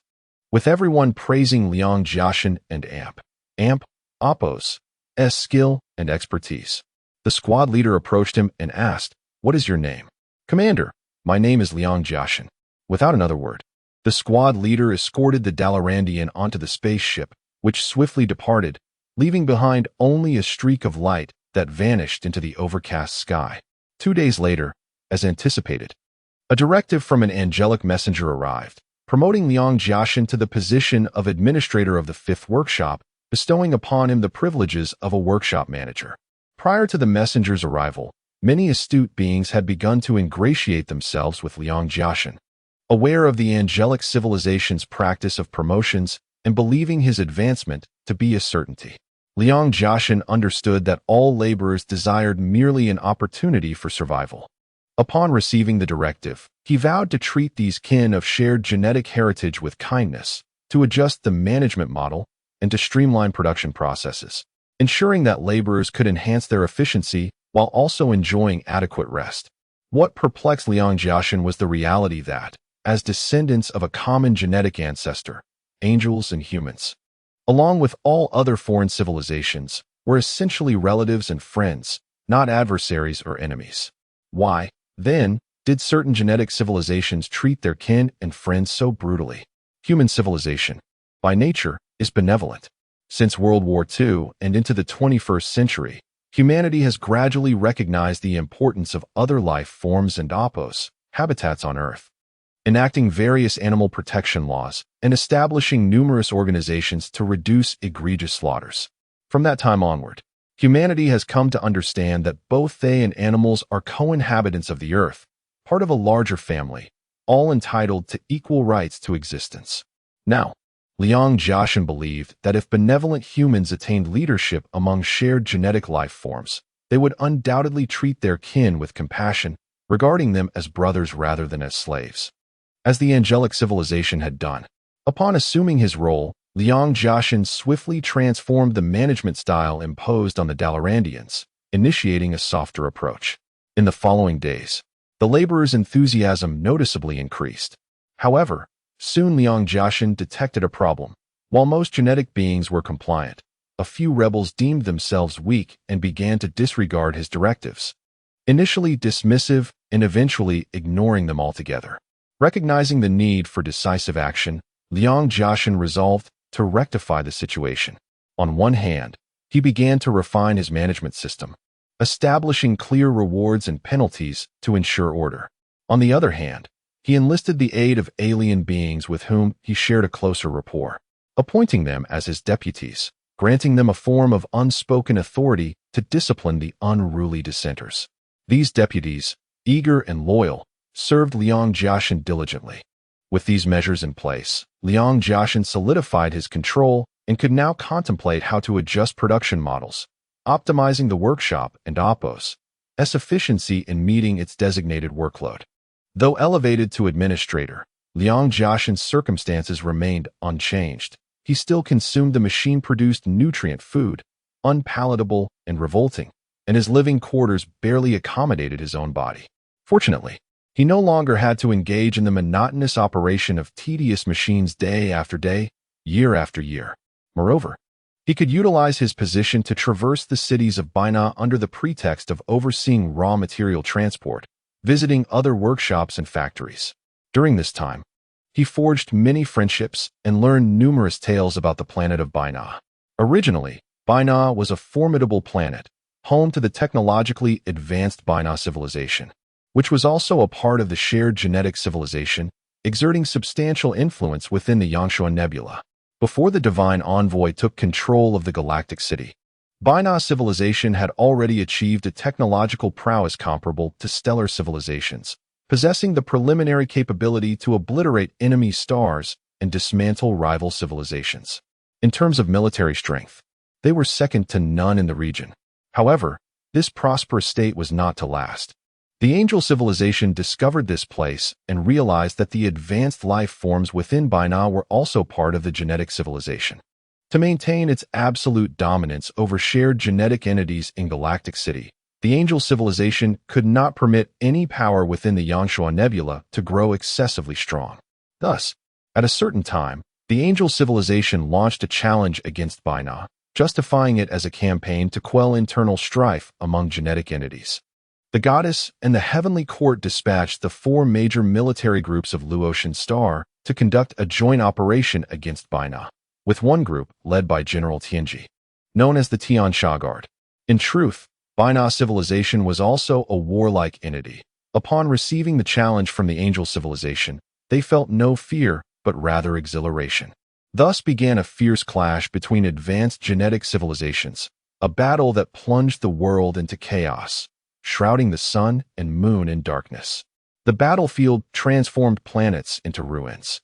with everyone praising Liang Jiaxin and Appos' skill and expertise. The squad leader approached him and asked, "What is your name?" "Commander, my name is Liang Jiaxin." Without another word, the squad leader escorted the Dalarandian onto the spaceship, which swiftly departed, leaving behind only a streak of light that vanished into the overcast sky. 2 days later, as anticipated, a directive from an angelic messenger arrived, promoting Liang Jiaxin to the position of administrator of the 5th workshop, bestowing upon him the privileges of a workshop manager. Prior to the messenger's arrival, many astute beings had begun to ingratiate themselves with Liang Jiaxin. Aware of the angelic civilization's practice of promotions and believing his advancement to be a certainty, Liang Jiaxin understood that all laborers desired merely an opportunity for survival. Upon receiving the directive, he vowed to treat these kin of shared genetic heritage with kindness, to adjust the management model, and to streamline production processes, ensuring that laborers could enhance their efficiency while also enjoying adequate rest. What perplexed Liang Jiaxin was the reality that, as descendants of a common genetic ancestor, angels and humans, along with all other foreign civilizations, were essentially relatives and friends, not adversaries or enemies. Why, then, did certain genetic civilizations treat their kin and friends so brutally? Human civilization, by nature, is benevolent. Since World War II and into the 21st century, humanity has gradually recognized the importance of other life forms and habitats on Earth, enacting various animal protection laws and establishing numerous organizations to reduce egregious slaughters. From that time onward, humanity has come to understand that both they and animals are co-inhabitants of the Earth, part of a larger family, all entitled to equal rights to existence. Now, Liang Jiaxin believed that if benevolent humans attained leadership among shared genetic life forms, they would undoubtedly treat their kin with compassion, regarding them as brothers rather than as slaves, as the angelic civilization had done. Upon assuming his role, Liang Jiaxin swiftly transformed the management style imposed on the Dalarandians, initiating a softer approach. In the following days, the laborers' enthusiasm noticeably increased. However, soon Liang Jiaxin detected a problem. While most genetic beings were compliant, a few rebels deemed themselves weak and began to disregard his directives, initially dismissive and eventually ignoring them altogether. Recognizing the need for decisive action, Liang Jiaxin resolved to rectify the situation. On one hand, he began to refine his management system, establishing clear rewards and penalties to ensure order. On the other hand, he enlisted the aid of alien beings with whom he shared a closer rapport, appointing them as his deputies, granting them a form of unspoken authority to discipline the unruly dissenters. These deputies, eager and loyal, served Liang Jiaxin diligently. With these measures in place, Liang Jiaxin solidified his control and could now contemplate how to adjust production models, optimizing the workshop and Appos' efficiency in meeting its designated workload. Though elevated to administrator, Liang Jiaxin's circumstances remained unchanged. He still consumed the machine-produced nutrient food, unpalatable and revolting, and his living quarters barely accommodated his own body. Fortunately, he no longer had to engage in the monotonous operation of tedious machines day after day, year after year. Moreover, he could utilize his position to traverse the cities of Baina under the pretext of overseeing raw material transport, visiting other workshops and factories. During this time, he forged many friendships and learned numerous tales about the planet of Baina. Originally, Baina was a formidable planet, home to the technologically advanced Baina civilization, which was also a part of the shared genetic civilization, exerting substantial influence within the Yangshuan Nebula. Before the Divine Envoy took control of the galactic city, Baina civilization had already achieved a technological prowess comparable to stellar civilizations, possessing the preliminary capability to obliterate enemy stars and dismantle rival civilizations. In terms of military strength, they were second to none in the region. However, this prosperous state was not to last. The Angel civilization discovered this place and realized that the advanced life forms within Baina were also part of the genetic civilization. To maintain its absolute dominance over shared genetic entities in Galactic City, the Angel civilization could not permit any power within the Yanshuo Nebula to grow excessively strong. Thus, at a certain time, the Angel civilization launched a challenge against Baina, justifying it as a campaign to quell internal strife among genetic entities. The goddess and the heavenly court dispatched the four major military groups of Luotian Star to conduct a joint operation against Baina, with one group led by General Tianji, known as the Tian Sha Guard. In truth, Baina civilization was also a warlike entity. Upon receiving the challenge from the Angel civilization, they felt no fear, but rather exhilaration. Thus began a fierce clash between advanced genetic civilizations, a battle that plunged the world into chaos, shrouding the sun and moon in darkness. The battlefield transformed planets into ruins,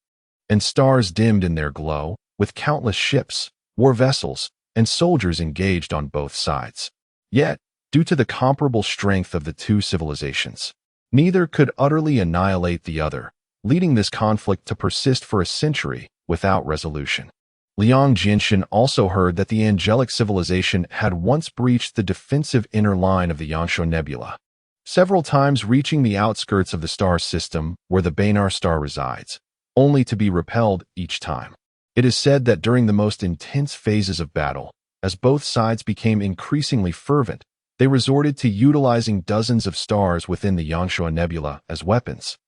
and stars dimmed in their glow, with countless ships, war vessels, and soldiers engaged on both sides. Yet, due to the comparable strength of the two civilizations, neither could utterly annihilate the other, leading this conflict to persist for a century without resolution. Liang Jinshin also heard that the angelic civilization had once breached the defensive inner line of the Yanshuo Nebula, several times reaching the outskirts of the star system where the Bainar star resides, only to be repelled each time. It is said that during the most intense phases of battle, as both sides became increasingly fervent, they resorted to utilizing dozens of stars within the Yanshuo Nebula as weapons,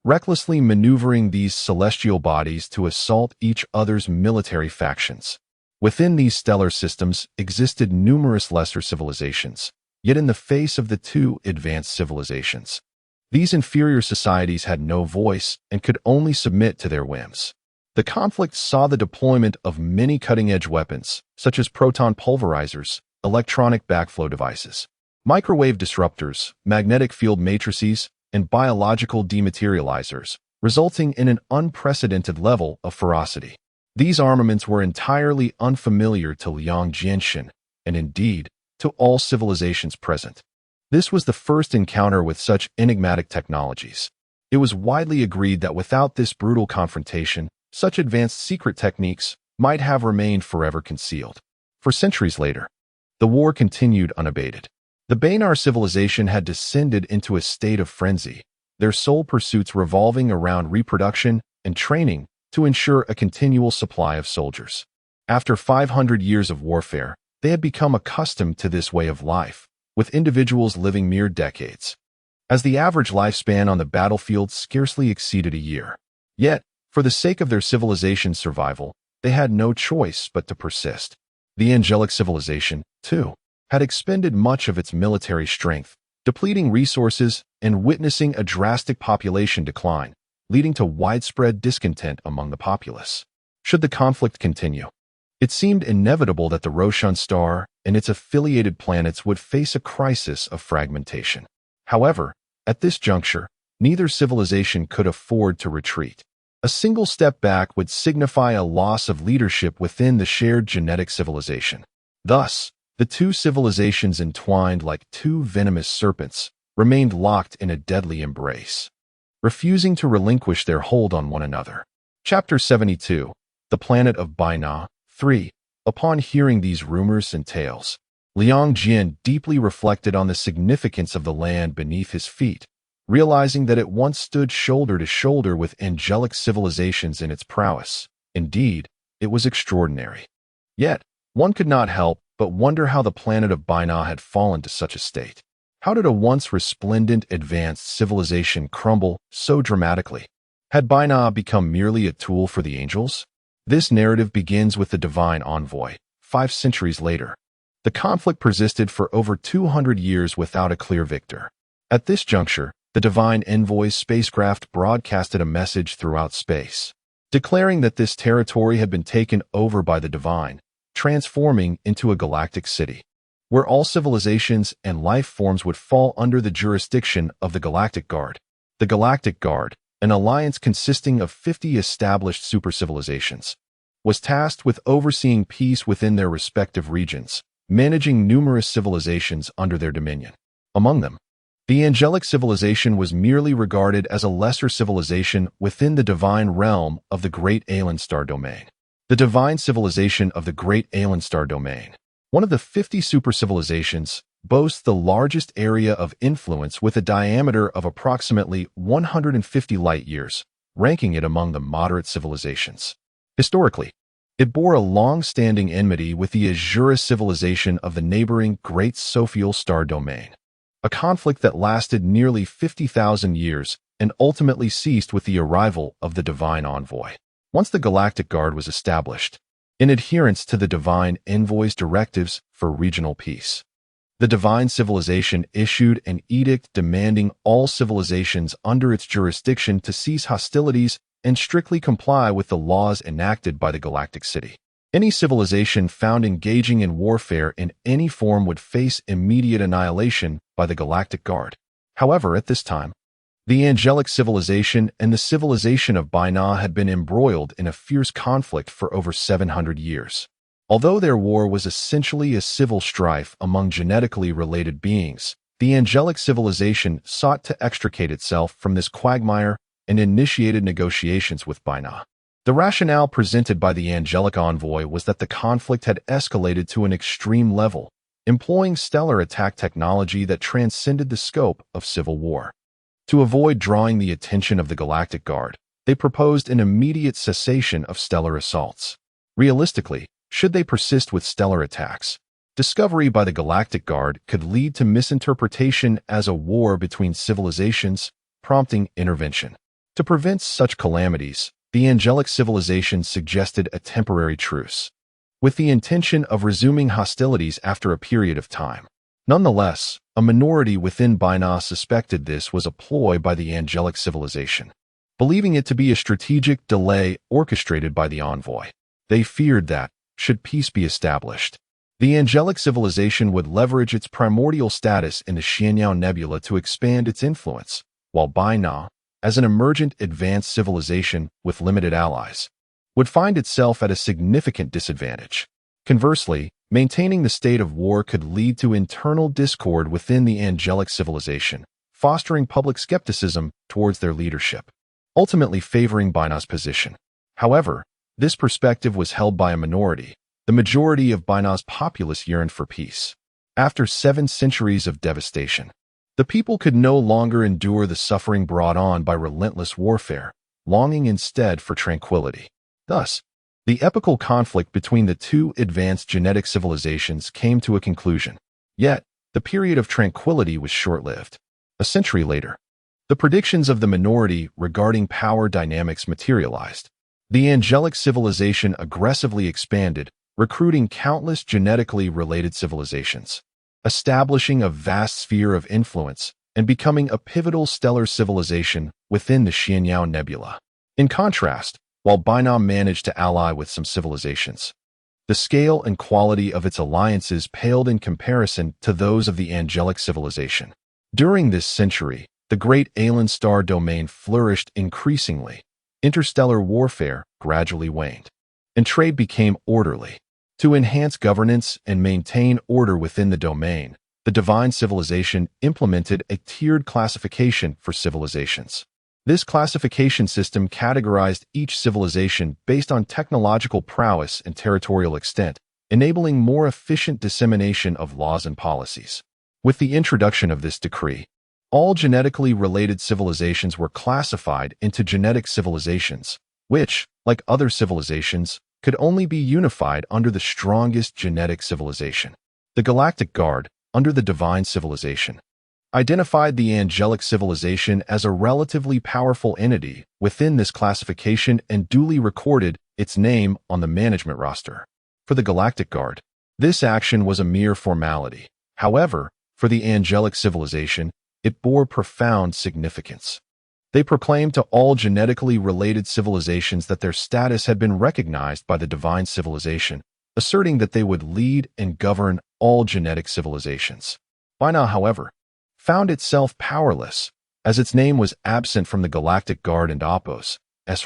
recklessly maneuvering these celestial bodies to assault each other's military factions. Within these stellar systems existed numerous lesser civilizations, yet in the face of the two advanced civilizations, these inferior societies had no voice and could only submit to their whims. The conflict saw the deployment of many cutting-edge weapons, such as proton pulverizers, electronic backflow devices, microwave disruptors, magnetic field matrices, and biological dematerializers, resulting in an unprecedented level of ferocity. These armaments were entirely unfamiliar to Liang Jinshin, and indeed, to all civilizations present. This was the first encounter with such enigmatic technologies. It was widely agreed that without this brutal confrontation, such advanced secret techniques might have remained forever concealed. For centuries later, the war continued unabated. The Bainar civilization had descended into a state of frenzy, their sole pursuits revolving around reproduction and training to ensure a continual supply of soldiers. After 500 years of warfare, they had become accustomed to this way of life, with individuals living mere decades, as the average lifespan on the battlefield scarcely exceeded a year. Yet, for the sake of their civilization's survival, they had no choice but to persist. The angelic civilization, too, had expended much of its military strength, depleting resources and witnessing a drastic population decline, leading to widespread discontent among the populace. Should the conflict continue, it seemed inevitable that the Roshan star and its affiliated planets would face a crisis of fragmentation. However, at this juncture, neither civilization could afford to retreat. A single step back would signify a loss of leadership within the shared genetic civilization. Thus, the two civilizations, entwined like two venomous serpents, remained locked in a deadly embrace, refusing to relinquish their hold on one another. Chapter 72. The Planet of Baina. 3. Upon hearing these rumors and tales, Liang Jin deeply reflected on the significance of the land beneath his feet, realizing that it once stood shoulder to shoulder with angelic civilizations in its prowess. Indeed, it was extraordinary. Yet, one could not help but wonder how the planet of Baina had fallen to such a state. How did a once resplendent advanced civilization crumble so dramatically? Had Baina become merely a tool for the angels? This narrative begins with the divine envoy, 5 centuries later. The conflict persisted for over 200 years without a clear victor. At this juncture, the divine envoy's spacecraft broadcasted a message throughout space, declaring that this territory had been taken over by the divine, transforming into a galactic city, where all civilizations and life forms would fall under the jurisdiction of the Galactic Guard. The Galactic Guard, an alliance consisting of 50 established supercivilizations, was tasked with overseeing peace within their respective regions, managing numerous civilizations under their dominion. Among them, the angelic civilization was merely regarded as a lesser civilization within the divine realm of the Great Alien Star Domain. The divine civilization of the Great Alien Star Domain, one of the 50 supercivilizations, boasts the largest area of influence with a diameter of approximately 150 light-years, ranking it among the moderate civilizations. Historically, it bore a long-standing enmity with the Azura civilization of the neighboring Great Sophial Star Domain, a conflict that lasted nearly 50,000 years and ultimately ceased with the arrival of the Divine Envoy. Once the Galactic Guard was established, in adherence to the Divine Envoy's directives for regional peace, the Divine Civilization issued an edict demanding all civilizations under its jurisdiction to cease hostilities and strictly comply with the laws enacted by the Galactic City. Any civilization found engaging in warfare in any form would face immediate annihilation by the Galactic Guard. However, at this time, the angelic civilization and the civilization of Binah had been embroiled in a fierce conflict for over 700 years. Although their war was essentially a civil strife among genetically related beings, the angelic civilization sought to extricate itself from this quagmire and initiated negotiations with Binah. The rationale presented by the angelic envoy was that the conflict had escalated to an extreme level, employing stellar attack technology that transcended the scope of civil war. To avoid drawing the attention of the Galactic Guard, they proposed an immediate cessation of stellar assaults. Realistically, should they persist with stellar attacks, discovery by the Galactic Guard could lead to misinterpretation as a war between civilizations, prompting intervention. To prevent such calamities, the angelic civilization suggested a temporary truce, with the intention of resuming hostilities after a period of time. Nonetheless, a minority within Binah suspected this was a ploy by the angelic civilization, believing it to be a strategic delay orchestrated by the envoy. They feared that, should peace be established, the angelic civilization would leverage its primordial status in the Xianyao Nebula to expand its influence, while Binah, as an emergent advanced civilization with limited allies, would find itself at a significant disadvantage. Conversely, maintaining the state of war could lead to internal discord within the angelic civilization, fostering public skepticism towards their leadership, ultimately favoring Binah's position. However, this perspective was held by a minority. The majority of Binah's populace yearned for peace. After 7 centuries of devastation, the people could no longer endure the suffering brought on by relentless warfare, longing instead for tranquility. Thus, the epochal conflict between the two advanced genetic civilizations came to a conclusion. Yet, the period of tranquility was short-lived. A century later, the predictions of the minority regarding power dynamics materialized. The angelic civilization aggressively expanded, recruiting countless genetically related civilizations, establishing a vast sphere of influence and becoming a pivotal stellar civilization within the Xianyao Nebula. In contrast, while Binah managed to ally with some civilizations, the scale and quality of its alliances paled in comparison to those of the angelic civilization. During this century, the Great Alien Star Domain flourished increasingly. Interstellar warfare gradually waned, and trade became orderly. To enhance governance and maintain order within the domain, the Divine Civilization implemented a tiered classification for civilizations. This classification system categorized each civilization based on technological prowess and territorial extent, enabling more efficient dissemination of laws and policies. With the introduction of this decree, all genetically related civilizations were classified into genetic civilizations, which, like other civilizations, could only be unified under the strongest genetic civilization. The Galactic Guard, under the Divine Civilization, identified the angelic civilization as a relatively powerful entity within this classification and duly recorded its name on the management roster. For the Galactic Guard, this action was a mere formality. However, for the angelic civilization, it bore profound significance. They proclaimed to all genetically related civilizations that their status had been recognized by the Divine Civilization, asserting that they would lead and govern all genetic civilizations. Binah, however, found itself powerless, as its name was absent from the Galactic Guard and Opos'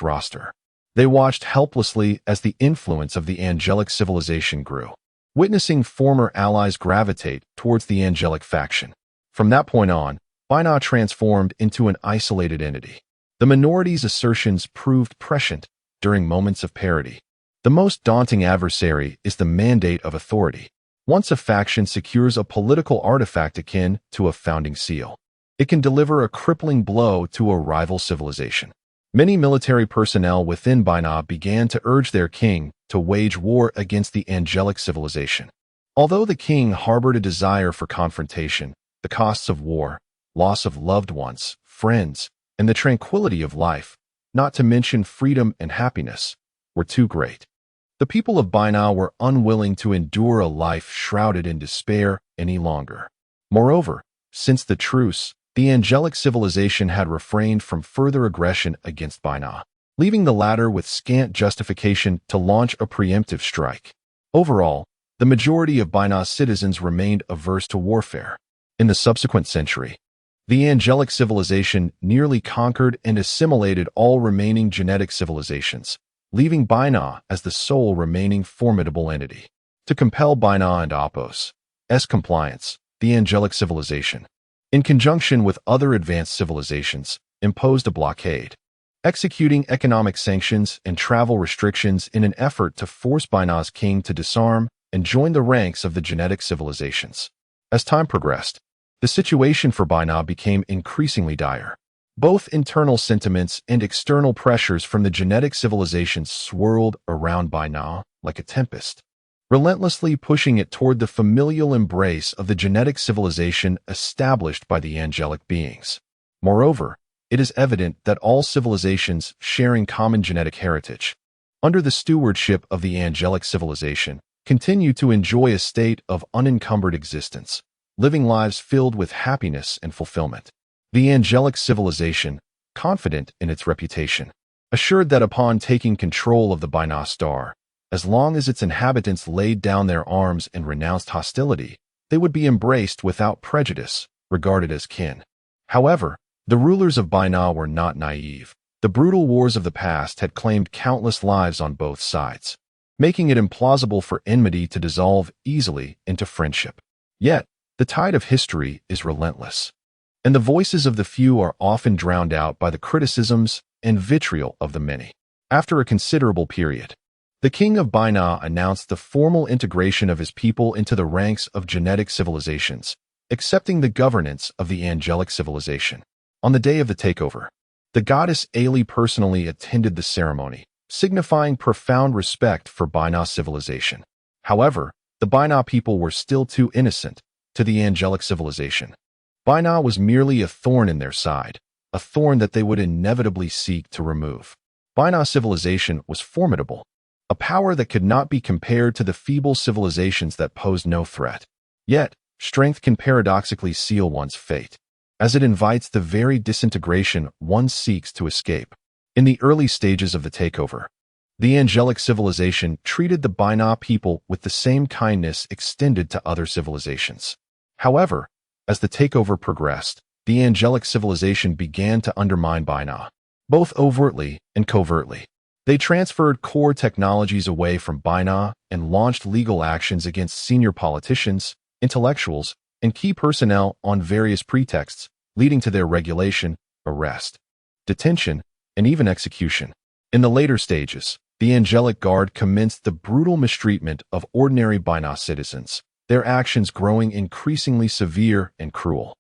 roster. They watched helplessly as the influence of the angelic civilization grew, witnessing former allies gravitate towards the angelic faction. From that point on, Binah transformed into an isolated entity. The minority's assertions proved prescient during moments of parity. The most daunting adversary is the mandate of authority. Once a faction secures a political artifact akin to a founding seal, it can deliver a crippling blow to a rival civilization. Many military personnel within Binah began to urge their king to wage war against the angelic civilization. Although the king harbored a desire for confrontation, the costs of war, loss of loved ones, friends, and the tranquility of life, not to mention freedom and happiness, were too great. The people of Binah were unwilling to endure a life shrouded in despair any longer. Moreover, since the truce, the angelic civilization had refrained from further aggression against Binah, leaving the latter with scant justification to launch a preemptive strike. Overall, the majority of Binah's citizens remained averse to warfare. In the subsequent century, the angelic civilization nearly conquered and assimilated all remaining genetic civilizations, leaving Binah as the sole remaining formidable entity. To compel Binah and Opos' compliance, the angelic civilization, in conjunction with other advanced civilizations, imposed a blockade, executing economic sanctions and travel restrictions in an effort to force Binah's king to disarm and join the ranks of the genetic civilizations. As time progressed, the situation for Binah became increasingly dire. Both internal sentiments and external pressures from the genetic civilizations swirled around Binah like a tempest, relentlessly pushing it toward the familial embrace of the genetic civilization established by the angelic beings. Moreover, it is evident that all civilizations sharing common genetic heritage, under the stewardship of the angelic civilization, continue to enjoy a state of unencumbered existence, living lives filled with happiness and fulfillment. The angelic civilization, confident in its reputation, assured that upon taking control of the Binah star, as long as its inhabitants laid down their arms and renounced hostility, they would be embraced without prejudice, regarded as kin. However, the rulers of Binah were not naive. The brutal wars of the past had claimed countless lives on both sides, making it implausible for enmity to dissolve easily into friendship. Yet, the tide of history is relentless, and the voices of the few are often drowned out by the criticisms and vitriol of the many. After a considerable period, the king of Binah announced the formal integration of his people into the ranks of genetic civilizations, accepting the governance of the angelic civilization. On the day of the takeover, the goddess Ailey personally attended the ceremony, signifying profound respect for Binah civilization. However, the Binah people were still too innocent to the angelic civilization. Binah was merely a thorn in their side, a thorn that they would inevitably seek to remove. Binah civilization was formidable, a power that could not be compared to the feeble civilizations that posed no threat. Yet, strength can paradoxically seal one's fate, as it invites the very disintegration one seeks to escape. In the early stages of the takeover, the angelic civilization treated the Binah people with the same kindness extended to other civilizations. However, as the takeover progressed, the angelic civilization began to undermine Binah, both overtly and covertly. They transferred core technologies away from Binah and launched legal actions against senior politicians, intellectuals, and key personnel on various pretexts, leading to their regulation, arrest, detention, and even execution. In the later stages, the Angelic Guard commenced the brutal mistreatment of ordinary Binah citizens, their actions growing increasingly severe and cruel,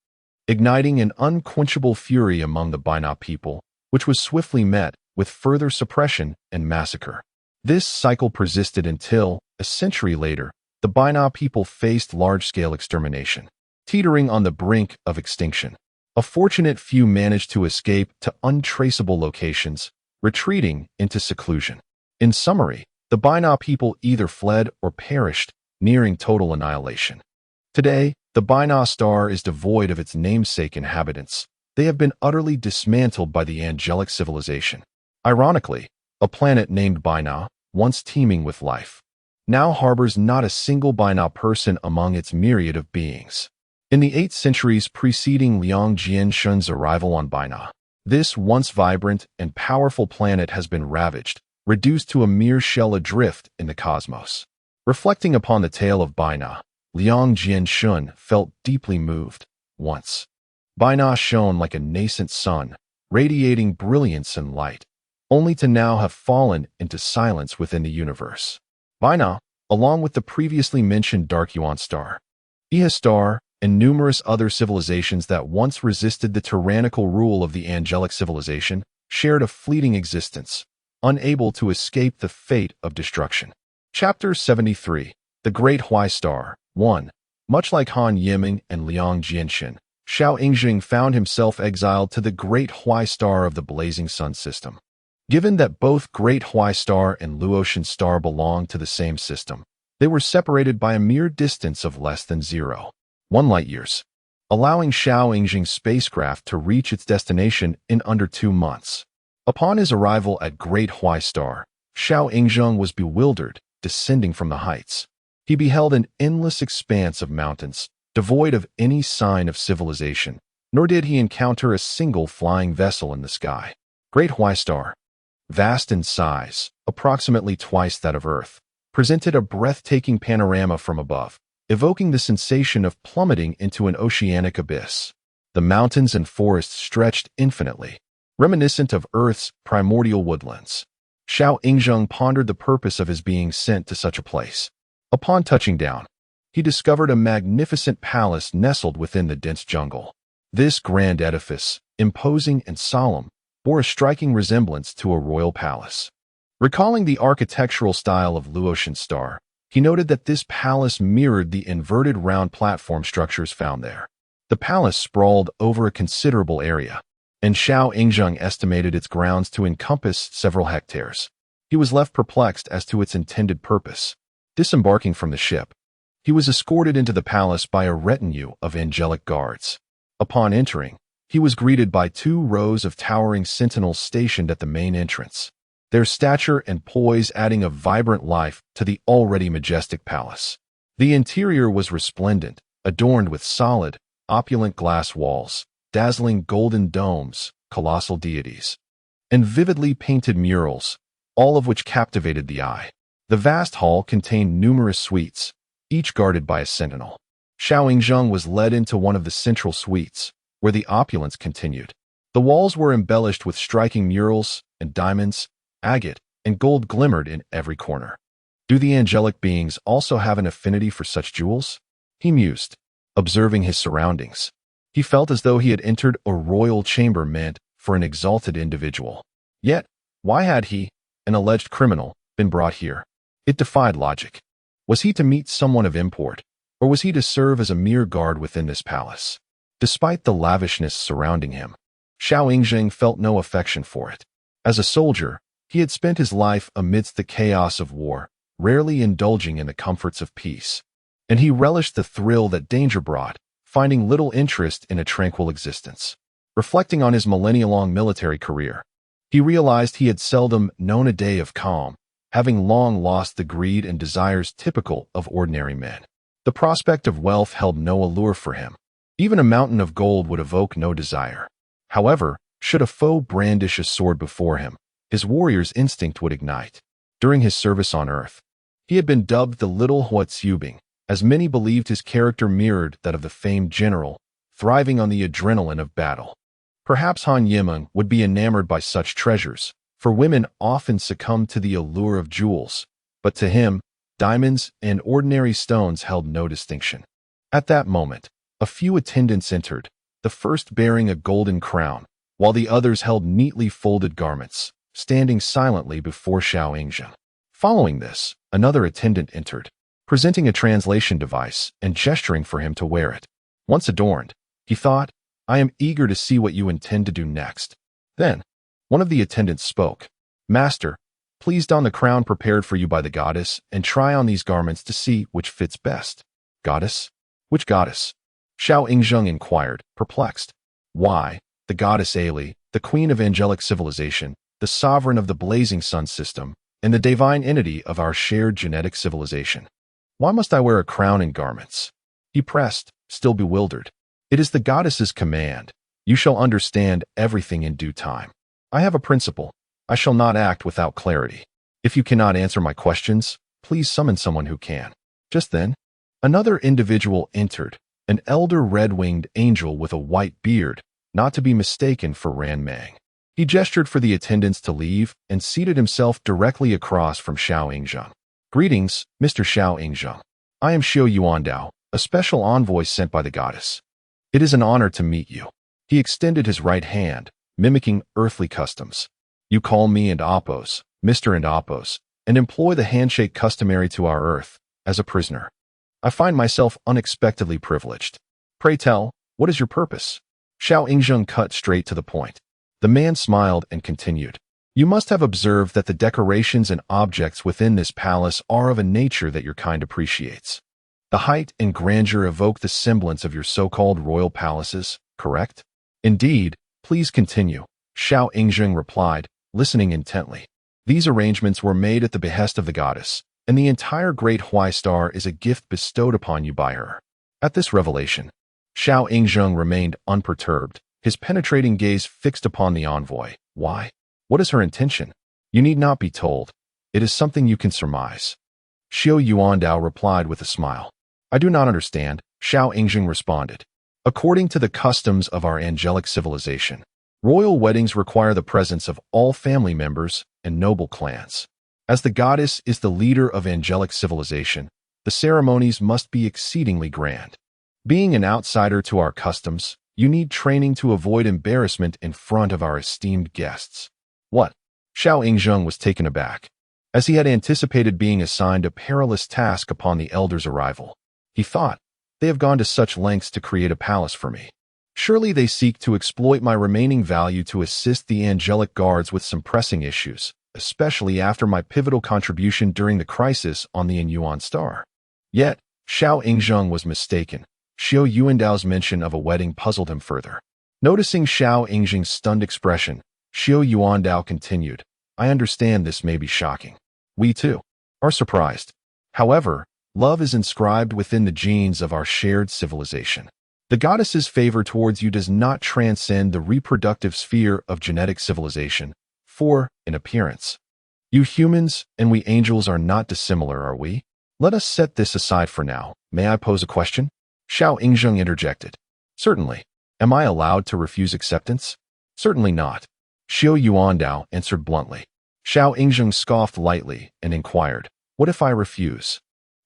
igniting an unquenchable fury among the Binah people, which was swiftly met with further suppression and massacre. This cycle persisted until, a century later, the Binah people faced large-scale extermination, teetering on the brink of extinction. A fortunate few managed to escape to untraceable locations, retreating into seclusion. In summary, the Binah people either fled or perished, nearing total annihilation. Today, the Binah star is devoid of its namesake inhabitants. They have been utterly dismantled by the angelic civilization. Ironically, a planet named Binah, once teeming with life, now harbors not a single Binah person among its myriad of beings. In the 8 centuries preceding Liang Jianshun's arrival on Baina, this once vibrant and powerful planet has been ravaged, reduced to a mere shell adrift in the cosmos. Reflecting upon the tale of Baina, Liang Jianshun felt deeply moved. Once, Baina shone like a nascent sun, radiating brilliance and light, only to now have fallen into silence within the universe. Baina, along with the previously mentioned Dark Yuan star, Iha star, and numerous other civilizations that once resisted the tyrannical rule of the angelic civilization, shared a fleeting existence, unable to escape the fate of destruction. Chapter 73. The Great Hui Star. 1. Much like Han Yiming and Liang Jianxin, Xiao Yingjing found himself exiled to the Great Hui Star of the Blazing Sun system. Given that both Great Hui Star and Luotian Star belong to the same system, they were separated by a mere distance of less than 0.1 light-years, allowing Xiao Yingjing's spacecraft to reach its destination in under 2 months. Upon his arrival at Great Hui Star, Xiao Yingjing was bewildered, descending from the heights. He beheld an endless expanse of mountains, devoid of any sign of civilization, nor did he encounter a single flying vessel in the sky. Great Hui Star, vast in size, approximately twice that of Earth, presented a breathtaking panorama from above, evoking the sensation of plummeting into an oceanic abyss. The mountains and forests stretched infinitely, reminiscent of Earth's primordial woodlands. Xiao Yingjing pondered the purpose of his being sent to such a place. Upon touching down, he discovered a magnificent palace nestled within the dense jungle. This grand edifice, imposing and solemn, bore a striking resemblance to a royal palace. Recalling the architectural style of Luotian Star, he noted that this palace mirrored the inverted round platform structures found there. The palace sprawled over a considerable area, and Xiao Yingjing estimated its grounds to encompass several hectares. He was left perplexed as to its intended purpose. Disembarking from the ship, he was escorted into the palace by a retinue of angelic guards. Upon entering, he was greeted by 2 rows of towering sentinels stationed at the main entrance, their stature and poise adding a vibrant life to the already majestic palace. The interior was resplendent, adorned with solid, opulent glass walls, dazzling golden domes, colossal deities, and vividly painted murals, all of which captivated the eye. The vast hall contained numerous suites, each guarded by a sentinel. Xiao Yingjing was led into one of the central suites, where the opulence continued. The walls were embellished with striking murals, and diamonds, agate, and gold glimmered in every corner. Do the angelic beings also have an affinity for such jewels? He mused, observing his surroundings. He felt as though he had entered a royal chamber meant for an exalted individual. Yet, why had he, an alleged criminal, been brought here? It defied logic. Was he to meet someone of import, or was he to serve as a mere guard within this palace? Despite the lavishness surrounding him, Xiao Yingjing felt no affection for it. As a soldier, he had spent his life amidst the chaos of war, rarely indulging in the comforts of peace, and he relished the thrill that danger brought, finding little interest in a tranquil existence. Reflecting on his millennia-long military career, he realized he had seldom known a day of calm, having long lost the greed and desires typical of ordinary men. The prospect of wealth held no allure for him. Even a mountain of gold would evoke no desire. However, should a foe brandish a sword before him, his warrior's instinct would ignite. During his service on Earth, he had been dubbed the Little Huatsubing, as many believed his character mirrored that of the famed general, thriving on the adrenaline of battle. Perhaps Han Yiming would be enamored by such treasures, for women often succumb to the allure of jewels, but to him, diamonds and ordinary stones held no distinction. At that moment, a few attendants entered, the first bearing a golden crown, while the others held neatly folded garments, standing silently before Xiao Yingjing. Following this, another attendant entered, presenting a translation device and gesturing for him to wear it. Once adorned, he thought, "I am eager to see what you intend to do next." Then, one of the attendants spoke. "Master, please don the crown prepared for you by the goddess and try on these garments to see which fits best." "Goddess? Which goddess?" Xiao Yingjing inquired, perplexed. "Why, the goddess Ailey, the queen of angelic civilization, the sovereign of the Blazing Sun system, and the divine entity of our shared genetic civilization. Why must I wear a crown and garments?" He pressed, still bewildered. It is the goddess's command. You shall understand everything in due time. I have a principle. I shall not act without clarity. If you cannot answer my questions, please summon someone who can. Just then, another individual entered, an elder red-winged angel with a white beard, not to be mistaken for Ran Mang. He gestured for the attendants to leave and seated himself directly across from Xiao Yingzheng. Greetings, Mr. Xiao Yingzheng. I am Xiao Yuandao, a special envoy sent by the goddess. It is an honor to meet you. He extended his right hand, mimicking earthly customs. You call me and Apos, Mr. and Apos, and employ the handshake customary to our earth, as a prisoner. I find myself unexpectedly privileged. Pray tell, what is your purpose? Xiao Yingzheng cut straight to the point. The man smiled and continued. You must have observed that the decorations and objects within this palace are of a nature that your kind appreciates. The height and grandeur evoke the semblance of your so-called royal palaces, correct? Indeed, please continue, Xiao Yingzheng replied, listening intently. These arrangements were made at the behest of the goddess, and the entire Great Hui Star is a gift bestowed upon you by her. At this revelation, Xiao Yingzheng remained unperturbed, his penetrating gaze fixed upon the envoy. Why? What is her intention? You need not be told. It is something you can surmise. Xiao Yuandao replied with a smile. I do not understand, Xiao Yingzheng responded. According to the customs of our angelic civilization, royal weddings require the presence of all family members and noble clans. As the goddess is the leader of angelic civilization, the ceremonies must be exceedingly grand. Being an outsider to our customs, you need training to avoid embarrassment in front of our esteemed guests. What? Xiao Yingzheng was taken aback, as he had anticipated being assigned a perilous task upon the elder's arrival. He thought, they have gone to such lengths to create a palace for me. Surely they seek to exploit my remaining value to assist the angelic guards with some pressing issues, especially after my pivotal contribution during the crisis on the Yuan star. Yet, Xiao Yingzheng was mistaken. Xiao Yuandao's mention of a wedding puzzled him further. Noticing Xiao Yingzheng's stunned expression, Xiao Yuandao continued, I understand this may be shocking. We, too, are surprised. However, love is inscribed within the genes of our shared civilization. The goddess's favor towards you does not transcend the reproductive sphere of genetic civilization, for, in appearance, you humans and we angels are not dissimilar, are we? Let us set this aside for now. May I pose a question? Xiao Yingzheng interjected. Certainly. Am I allowed to refuse acceptance? Certainly not. Xiao Yuandao answered bluntly. Xiao Yingzheng scoffed lightly and inquired, what if I refuse?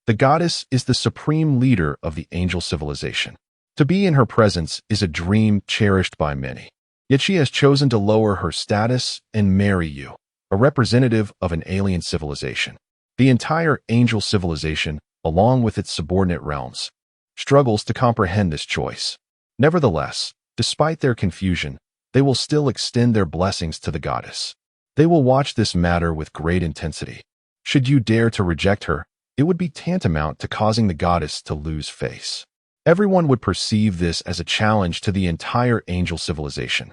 The goddess is the supreme leader of the angel civilization. To be in her presence is a dream cherished by many. Yet she has chosen to lower her status and marry you, a representative of an alien civilization. The entire angel civilization, along with its subordinate realms, struggles to comprehend this choice. Nevertheless, despite their confusion, they will still extend their blessings to the goddess. They will watch this matter with great intensity. Should you dare to reject her, it would be tantamount to causing the goddess to lose face. Everyone would perceive this as a challenge to the entire angel civilization,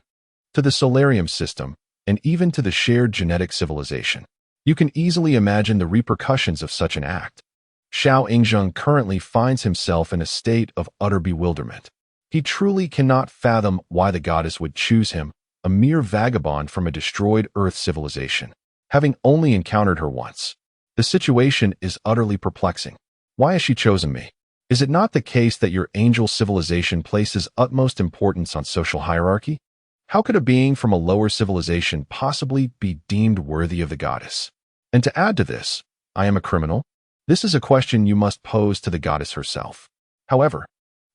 to the solarium system, and even to the shared genetic civilization. You can easily imagine the repercussions of such an act. Xiao Yingzheng currently finds himself in a state of utter bewilderment. He truly cannot fathom why the goddess would choose him, a mere vagabond from a destroyed Earth civilization, having only encountered her once. The situation is utterly perplexing. Why has she chosen me? Is it not the case that your angel civilization places utmost importance on social hierarchy? How could a being from a lower civilization possibly be deemed worthy of the goddess? And to add to this, I am a criminal? This is a question you must pose to the goddess herself. However,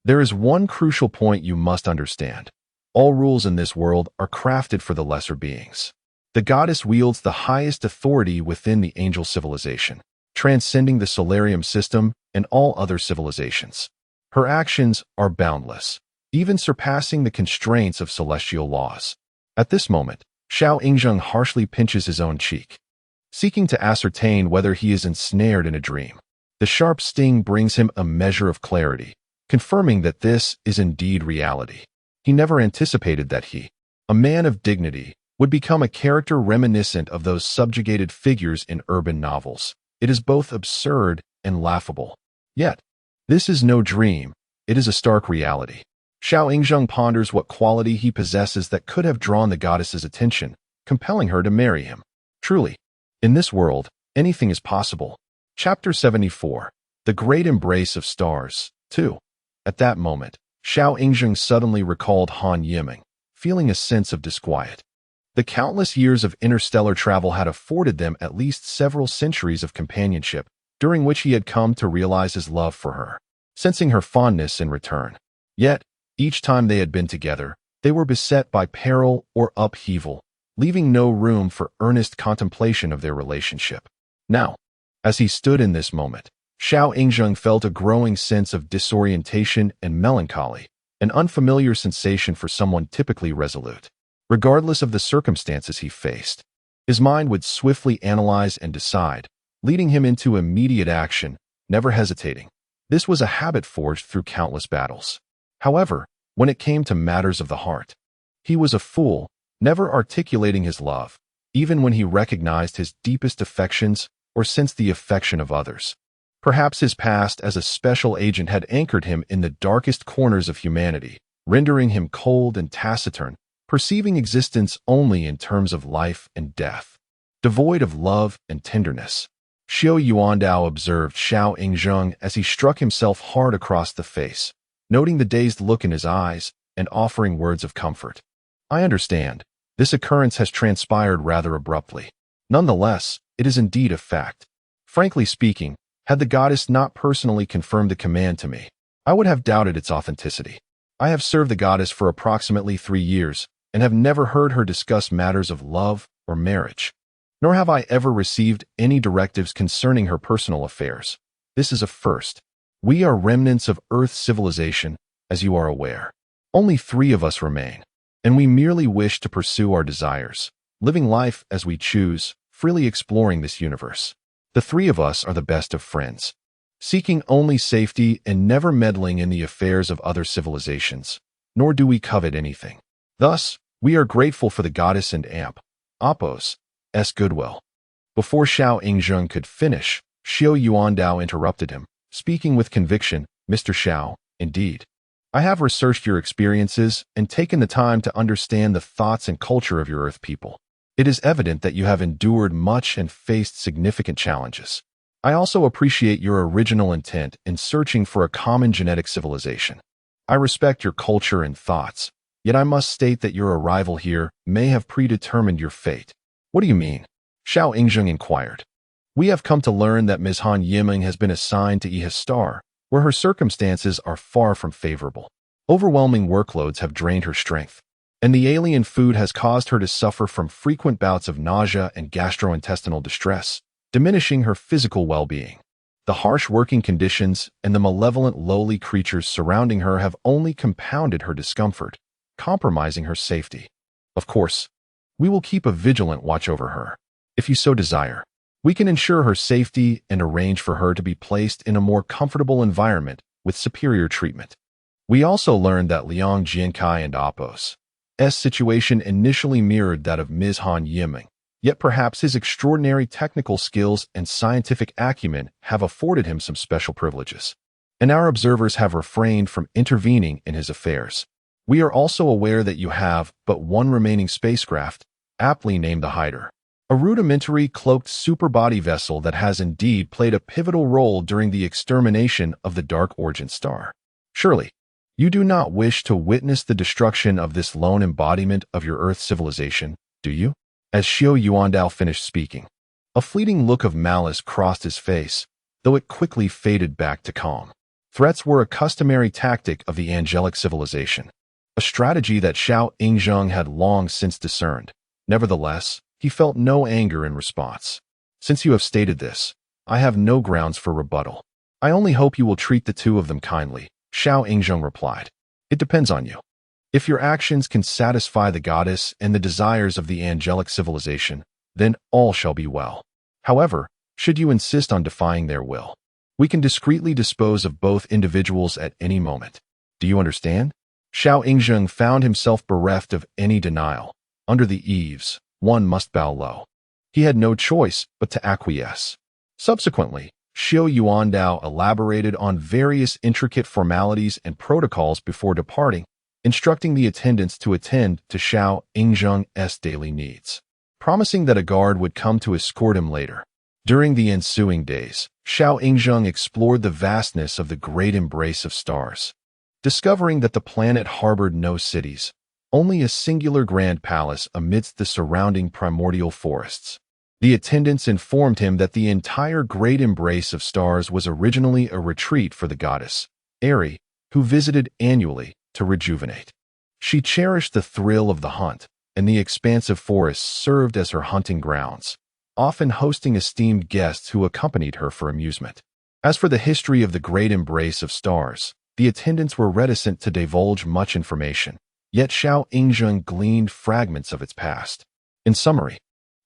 there is one crucial point you must understand. All rules in this world are crafted for the lesser beings. The goddess wields the highest authority within the angel civilization, transcending the solarium system and all other civilizations. Her actions are boundless, even surpassing the constraints of celestial laws. At this moment, Xiao Yingzheng harshly pinches his own cheek, seeking to ascertain whether he is ensnared in a dream. The sharp sting brings him a measure of clarity, confirming that this is indeed reality. He never anticipated that he, a man of dignity, would become a character reminiscent of those subjugated figures in urban novels. It is both absurd and laughable. Yet, this is no dream. it is a stark reality. Xiao Yingzheng ponders what quality he possesses that could have drawn the goddess's attention, compelling her to marry him. Truly, in this world, anything is possible. Chapter 74. The Great Embrace of Stars. 2. At that moment, Xiao Yingzheng suddenly recalled Han Yiming, feeling a sense of disquiet. The countless years of interstellar travel had afforded them at least several centuries of companionship, during which he had come to realize his love for her, sensing her fondness in return. Yet, each time they had been together, they were beset by peril or upheaval, leaving no room for earnest contemplation of their relationship. Now, as he stood in this moment, Xiao Yingzheng felt a growing sense of disorientation and melancholy, an unfamiliar sensation for someone typically resolute. Regardless of the circumstances he faced, his mind would swiftly analyze and decide, leading him into immediate action, never hesitating. This was a habit forged through countless battles. However, when it came to matters of the heart, he was a fool, never articulating his love, even when he recognized his deepest affections or sensed the affection of others. Perhaps his past as a special agent had anchored him in the darkest corners of humanity, rendering him cold and taciturn, perceiving existence only in terms of life and death, devoid of love and tenderness. Xiao Yuandao observed Xiao Yingzheng as he struck himself hard across the face, noting the dazed look in his eyes and offering words of comfort. I understand. This occurrence has transpired rather abruptly. Nonetheless, it is indeed a fact. Frankly speaking, had the goddess not personally confirmed the command to me, I would have doubted its authenticity. I have served the goddess for approximately 3 years and have never heard her discuss matters of love or marriage. Nor have I ever received any directives concerning her personal affairs. This is a first. We are remnants of Earth's civilization, as you are aware. Only 3 of us remain, and we merely wish to pursue our desires, living life as we choose, freely exploring this universe. The 3 of us are the best of friends, seeking only safety and never meddling in the affairs of other civilizations, nor do we covet anything. Thus, we are grateful for the goddess and Apos' goodwill. Before Xiao Yingzheng could finish, Xiao Yuandao interrupted him, speaking with conviction. Mr. Xiao, indeed. I have researched your experiences and taken the time to understand the thoughts and culture of your Earth people. It is evident that you have endured much and faced significant challenges. I also appreciate your original intent in searching for a common genetic civilization. I respect your culture and thoughts, yet I must state that your arrival here may have predetermined your fate. What do you mean? Xiao Yingzheng inquired. We have come to learn that Ms. Han Yiming has been assigned to Eha Star, where her circumstances are far from favorable. Overwhelming workloads have drained her strength, and the alien food has caused her to suffer from frequent bouts of nausea and gastrointestinal distress, diminishing her physical well-being. The harsh working conditions and the malevolent lowly creatures surrounding her have only compounded her discomfort, compromising her safety. Of course, we will keep a vigilant watch over her. If you so desire, we can ensure her safety and arrange for her to be placed in a more comfortable environment with superior treatment. We also learned that Liang Jiankai and Apos' situation initially mirrored that of Ms. Han Yiming, yet perhaps his extraordinary technical skills and scientific acumen have afforded him some special privileges, and our observers have refrained from intervening in his affairs. We are also aware that you have but one remaining spacecraft, aptly named the Hider, a rudimentary cloaked superbody vessel that has indeed played a pivotal role during the extermination of the Dark Origin star. Surely, you do not wish to witness the destruction of this lone embodiment of your Earth civilization, do you? As Xiao Yuandao finished speaking, a fleeting look of malice crossed his face, though it quickly faded back to calm. Threats were a customary tactic of the angelic civilization, a strategy that Xiao Yingzheng had long since discerned. Nevertheless, he felt no anger in response. Since you have stated this, I have no grounds for rebuttal. I only hope you will treat the 2 of them kindly, Xiao Yingzheng replied. It depends on you. If your actions can satisfy the goddess and the desires of the angelic civilization, then all shall be well. However, should you insist on defying their will, we can discreetly dispose of both individuals at any moment. Do you understand? Xiao Yingzheng found himself bereft of any denial. Under the eaves, one must bow low. He had no choice but to acquiesce. Subsequently, Xiao Yuandao elaborated on various intricate formalities and protocols before departing, instructing the attendants to attend to Xiao Yingzheng's daily needs, promising that a guard would come to escort him later. During the ensuing days, Xiao Yingzheng explored the vastness of the great embrace of stars, discovering that the planet harbored no cities, only a singular grand palace amidst the surrounding primordial forests. The attendants informed him that the entire great embrace of stars was originally a retreat for the goddess, Eri, who visited annually to rejuvenate. She cherished the thrill of the hunt, and the expansive forests served as her hunting grounds, often hosting esteemed guests who accompanied her for amusement. As for the history of the great embrace of stars, the attendants were reticent to divulge much information, yet Xiao Yingzheng gleaned fragments of its past. In summary,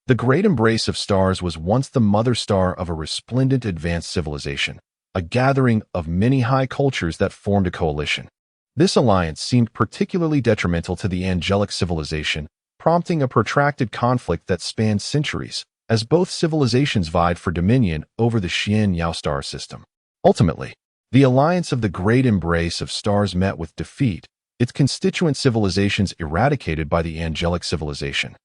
the great embrace of stars was once the mother star of a resplendent advanced civilization, a gathering of many high cultures that formed a coalition. This alliance seemed particularly detrimental to the angelic civilization, prompting a protracted conflict that spanned centuries, as both civilizations vied for dominion over the Xian Yao star system. Ultimately, the alliance of the great embrace of stars met with defeat, its constituent civilizations eradicated by the angelic civilization,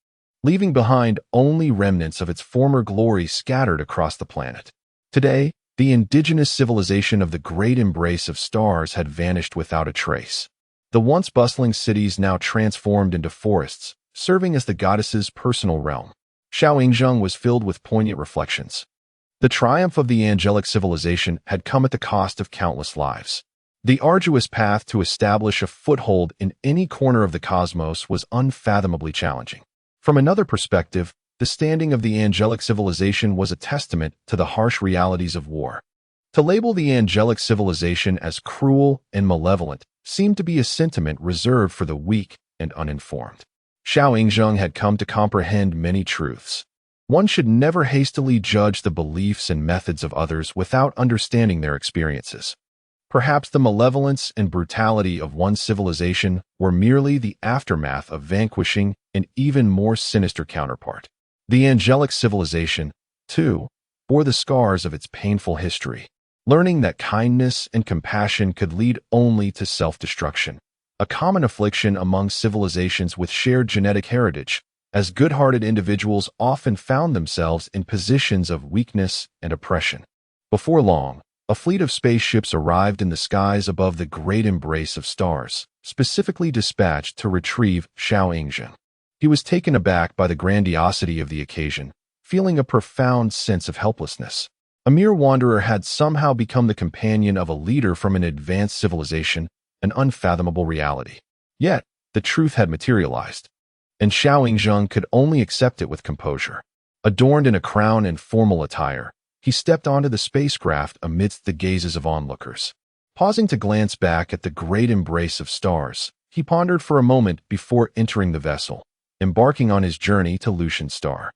leaving behind only remnants of its former glory scattered across the planet. Today, the indigenous civilization of the great embrace of stars had vanished without a trace. The once bustling cities now transformed into forests, serving as the goddess's personal realm. Xiao Yingzheng was filled with poignant reflections. The triumph of the angelic civilization had come at the cost of countless lives. The arduous path to establish a foothold in any corner of the cosmos was unfathomably challenging. From another perspective, the standing of the angelic civilization was a testament to the harsh realities of war. To label the angelic civilization as cruel and malevolent seemed to be a sentiment reserved for the weak and uninformed. Xiao Yingzheng had come to comprehend many truths. One should never hastily judge the beliefs and methods of others without understanding their experiences. Perhaps the malevolence and brutality of one civilization were merely the aftermath of vanquishing an even more sinister counterpart. The angelic civilization, too, bore the scars of its painful history, learning that kindness and compassion could lead only to self-destruction, a common affliction among civilizations with shared genetic heritage, as good-hearted individuals often found themselves in positions of weakness and oppression. Before long, a fleet of spaceships arrived in the skies above the great embrace of stars, specifically dispatched to retrieve Xiao Yingzheng. He was taken aback by the grandiosity of the occasion, feeling a profound sense of helplessness. A mere wanderer had somehow become the companion of a leader from an advanced civilization, an unfathomable reality. Yet, the truth had materialized, and Xiao Yingzheng could only accept it with composure. Adorned in a crown and formal attire, he stepped onto the spacecraft amidst the gazes of onlookers. Pausing to glance back at the great embrace of stars, he pondered for a moment before entering the vessel, embarking on his journey to Lucian Star.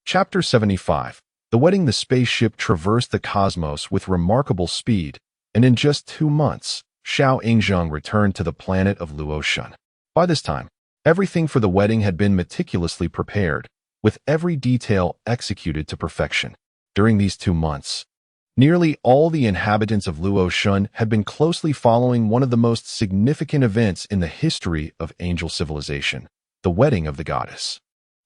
Chapter 75. The wedding. The spaceship traversed the cosmos with remarkable speed, and in just 2 months, Xiao Yingzheng returned to the planet of Luoshun. By this time, everything for the wedding had been meticulously prepared, with every detail executed to perfection. During these 2 months, nearly all the inhabitants of Luoshun had been closely following one of the most significant events in the history of angel civilization, the wedding of the goddess.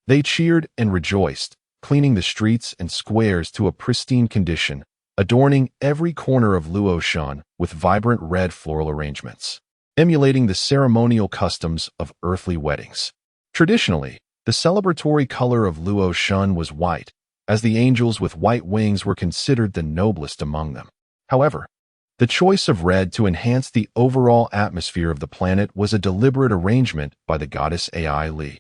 They cheered and rejoiced, cleaning the streets and squares to a pristine condition, adorning every corner of Luoshun with vibrant red floral arrangements, emulating the ceremonial customs of earthly weddings. Traditionally, the celebratory color of Luoshun was white, as the angels with white wings were considered the noblest among them. However, the choice of red to enhance the overall atmosphere of the planet was a deliberate arrangement by the goddess Ai Li,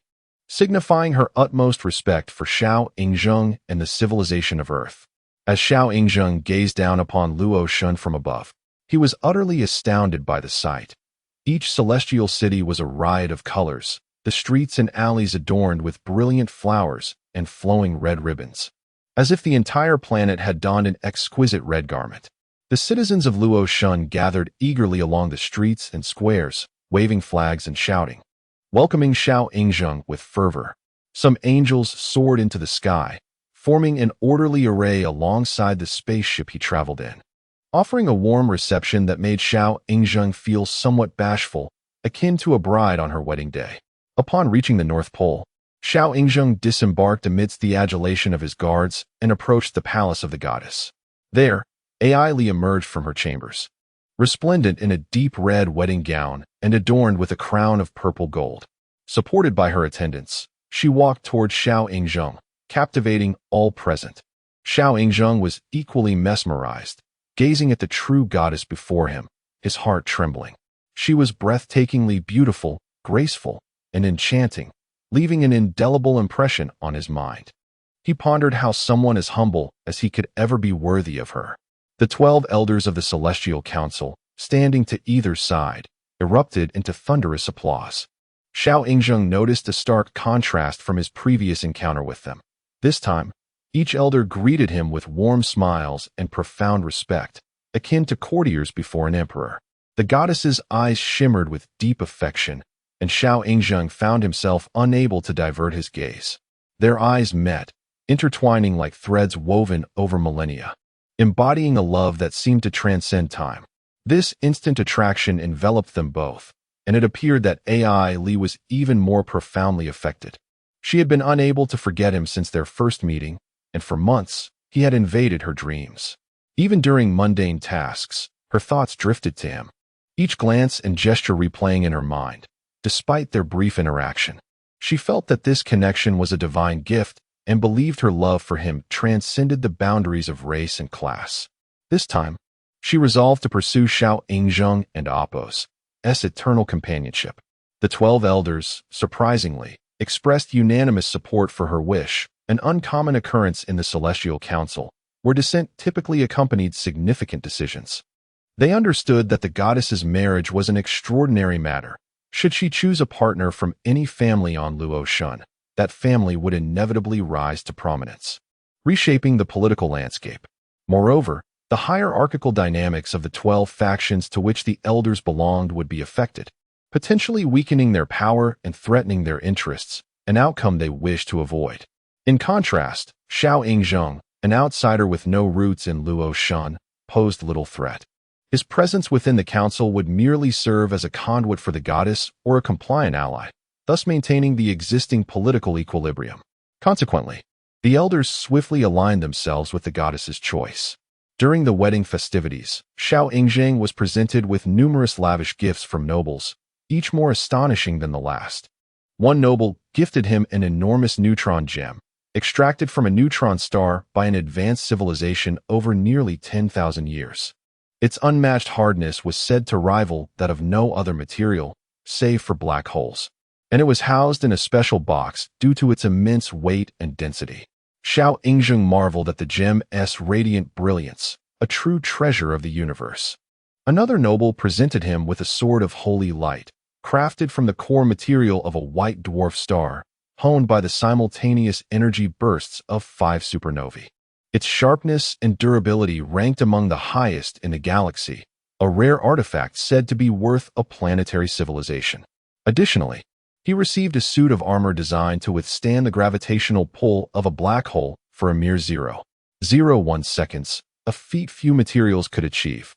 signifying her utmost respect for Xiao Yingzheng and the civilization of Earth. As Xiao Yingzheng gazed down upon Luoshun from above, he was utterly astounded by the sight. Each celestial city was a riot of colors, the streets and alleys adorned with brilliant flowers and flowing red ribbons, as if the entire planet had donned an exquisite red garment. The citizens of Luoshun gathered eagerly along the streets and squares, waving flags and shouting, welcoming Xiao Yingzheng with fervor. Some angels soared into the sky, forming an orderly array alongside the spaceship he traveled in, offering a warm reception that made Xiao Yingzheng feel somewhat bashful, akin to a bride on her wedding day. Upon reaching the North Pole, Xiao Yingzheng disembarked amidst the adulation of his guards and approached the palace of the goddess. There, Ai Li emerged from her chambers, resplendent in a deep red wedding gown and adorned with a crown of purple gold. Supported by her attendants, she walked toward Xiao Yingzheng, captivating all present. Xiao Yingzheng was equally mesmerized, gazing at the true goddess before him, his heart trembling. She was breathtakingly beautiful, graceful, and enchanting, leaving an indelible impression on his mind. He pondered how someone as humble as he could ever be worthy of her. The 12 elders of the Celestial Council, standing to either side, erupted into thunderous applause. Xiao Yingzheng noticed a stark contrast from his previous encounter with them. This time, each elder greeted him with warm smiles and profound respect, akin to courtiers before an emperor. The goddess's eyes shimmered with deep affection, and Xiao Yingzheng found himself unable to divert his gaze. Their eyes met, intertwining like threads woven over millennia, embodying a love that seemed to transcend time. This instant attraction enveloped them both, and it appeared that Ai Li was even more profoundly affected. She had been unable to forget him since their first meeting, and for months, he had invaded her dreams. Even during mundane tasks, her thoughts drifted to him, each glance and gesture replaying in her mind. Despite their brief interaction, she felt that this connection was a divine gift and believed her love for him transcended the boundaries of race and class. This time, she resolved to pursue Xiao Yingzheng and Apos' eternal companionship. The 12 elders, surprisingly, expressed unanimous support for her wish, an uncommon occurrence in the Celestial Council, where dissent typically accompanied significant decisions. They understood that the goddess's marriage was an extraordinary matter. Should she choose a partner from any family on Luo Shun, that family would inevitably rise to prominence, reshaping the political landscape. Moreover, the hierarchical dynamics of the 12 factions to which the elders belonged would be affected, potentially weakening their power and threatening their interests, an outcome they wished to avoid. In contrast, Xiao Yingzheng, an outsider with no roots in Luo Shun, posed little threat. His presence within the council would merely serve as a conduit for the goddess or a compliant ally, thus maintaining the existing political equilibrium. Consequently, the elders swiftly aligned themselves with the goddess's choice. During the wedding festivities, Xiao Yingzheng was presented with numerous lavish gifts from nobles, each more astonishing than the last. One noble gifted him an enormous neutron gem, extracted from a neutron star by an advanced civilization over nearly 10,000 years. Its unmatched hardness was said to rival that of no other material, save for black holes, and it was housed in a special box due to its immense weight and density. Xiao Yingzheng marveled at the gem's radiant brilliance, a true treasure of the universe. Another noble presented him with a sword of holy light, crafted from the core material of a white dwarf star, honed by the simultaneous energy bursts of 5 supernovae. Its sharpness and durability ranked among the highest in the galaxy, a rare artifact said to be worth a planetary civilization. Additionally, he received a suit of armor designed to withstand the gravitational pull of a black hole for a mere 0.01 seconds, a feat few materials could achieve,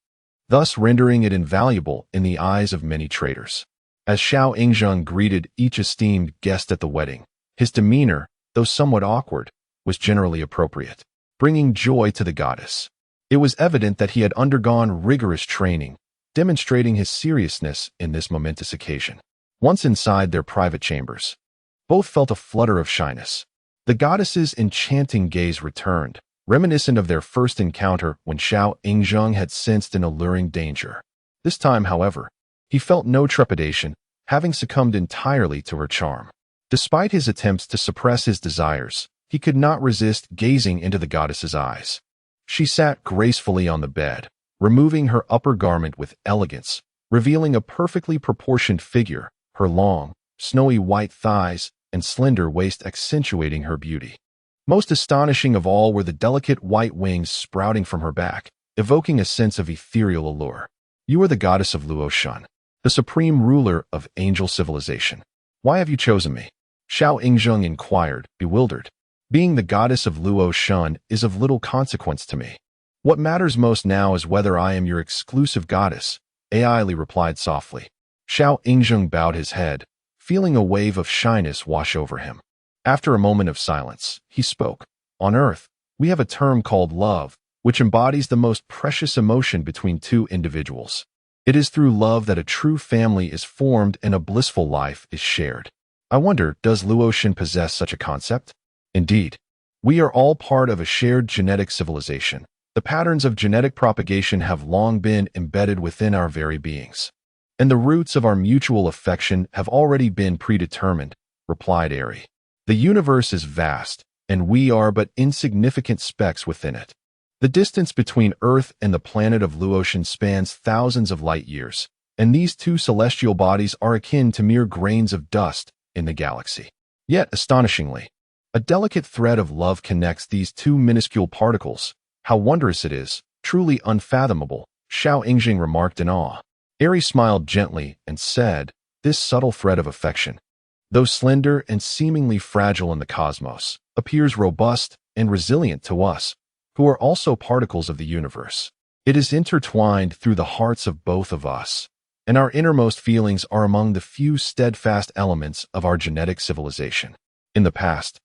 thus rendering it invaluable in the eyes of many traders. As Xiao Yingzheng greeted each esteemed guest at the wedding, his demeanor, though somewhat awkward, was generally appropriate, bringing joy to the goddess. It was evident that he had undergone rigorous training, demonstrating his seriousness in this momentous occasion. Once inside their private chambers, both felt a flutter of shyness. The goddess's enchanting gaze returned, reminiscent of their first encounter when Xiao Yingzheng had sensed an alluring danger. This time, however, he felt no trepidation, having succumbed entirely to her charm. Despite his attempts to suppress his desires, he could not resist gazing into the goddess's eyes. She sat gracefully on the bed, removing her upper garment with elegance, revealing a perfectly proportioned figure, her long, snowy white thighs and slender waist accentuating her beauty. Most astonishing of all were the delicate white wings sprouting from her back, evoking a sense of ethereal allure. You are the goddess of Luo Shun, the supreme ruler of angel civilization. Why have you chosen me? Xiao Yingzheng inquired, bewildered. Being the goddess of Luo Shun is of little consequence to me. What matters most now is whether I am your exclusive goddess, Aili replied softly. Xiao Yingzheng bowed his head, feeling a wave of shyness wash over him. After a moment of silence, he spoke. On Earth, we have a term called love, which embodies the most precious emotion between two individuals. It is through love that a true family is formed and a blissful life is shared. I wonder, does Luotian possess such a concept? Indeed, we are all part of a shared genetic civilization. The patterns of genetic propagation have long been embedded within our very beings. And the roots of our mutual affection have already been predetermined, replied Eri. The universe is vast, and we are but insignificant specks within it. The distance between Earth and the planet of Luotian spans thousands of light years, and these two celestial bodies are akin to mere grains of dust in the galaxy. Yet, astonishingly, a delicate thread of love connects these two minuscule particles. How wondrous it is, truly unfathomable, Xiao Yingzheng remarked in awe. Eri smiled gently and said, this subtle thread of affection, though slender and seemingly fragile in the cosmos, appears robust and resilient to us, who are also particles of the universe. It is intertwined through the hearts of both of us, and our innermost feelings are among the few steadfast elements of our genetic civilization. In the past,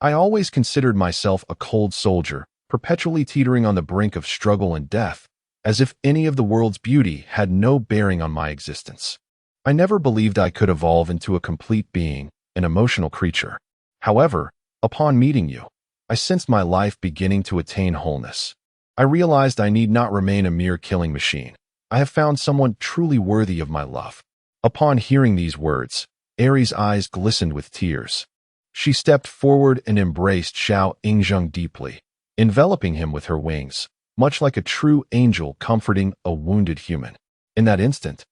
I always considered myself a cold soldier, perpetually teetering on the brink of struggle and death, as if any of the world's beauty had no bearing on my existence. I never believed I could evolve into a complete being, an emotional creature. However, upon meeting you, I sensed my life beginning to attain wholeness. I realized I need not remain a mere killing machine. I have found someone truly worthy of my love. Upon hearing these words, Eri's eyes glistened with tears. She stepped forward and embraced Xiao Yingzheng deeply, enveloping him with her wings, much like a true angel comforting a wounded human. In that instant,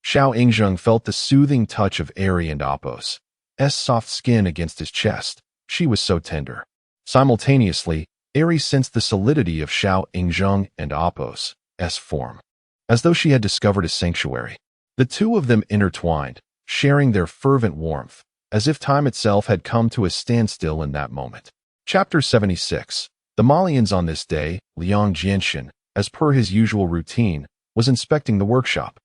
Xiao Yingzheng felt the soothing touch of Eri and Apos' soft skin against his chest. She was so tender. Simultaneously, Eri sensed the solidity of Xiao Yingzheng and Apos' form, as though she had discovered a sanctuary. The two of them intertwined, sharing their fervent warmth, as if time itself had come to a standstill in that moment. Chapter 76. The Malians on this day, Liang Jianxin, as per his usual routine, was inspecting the workshop.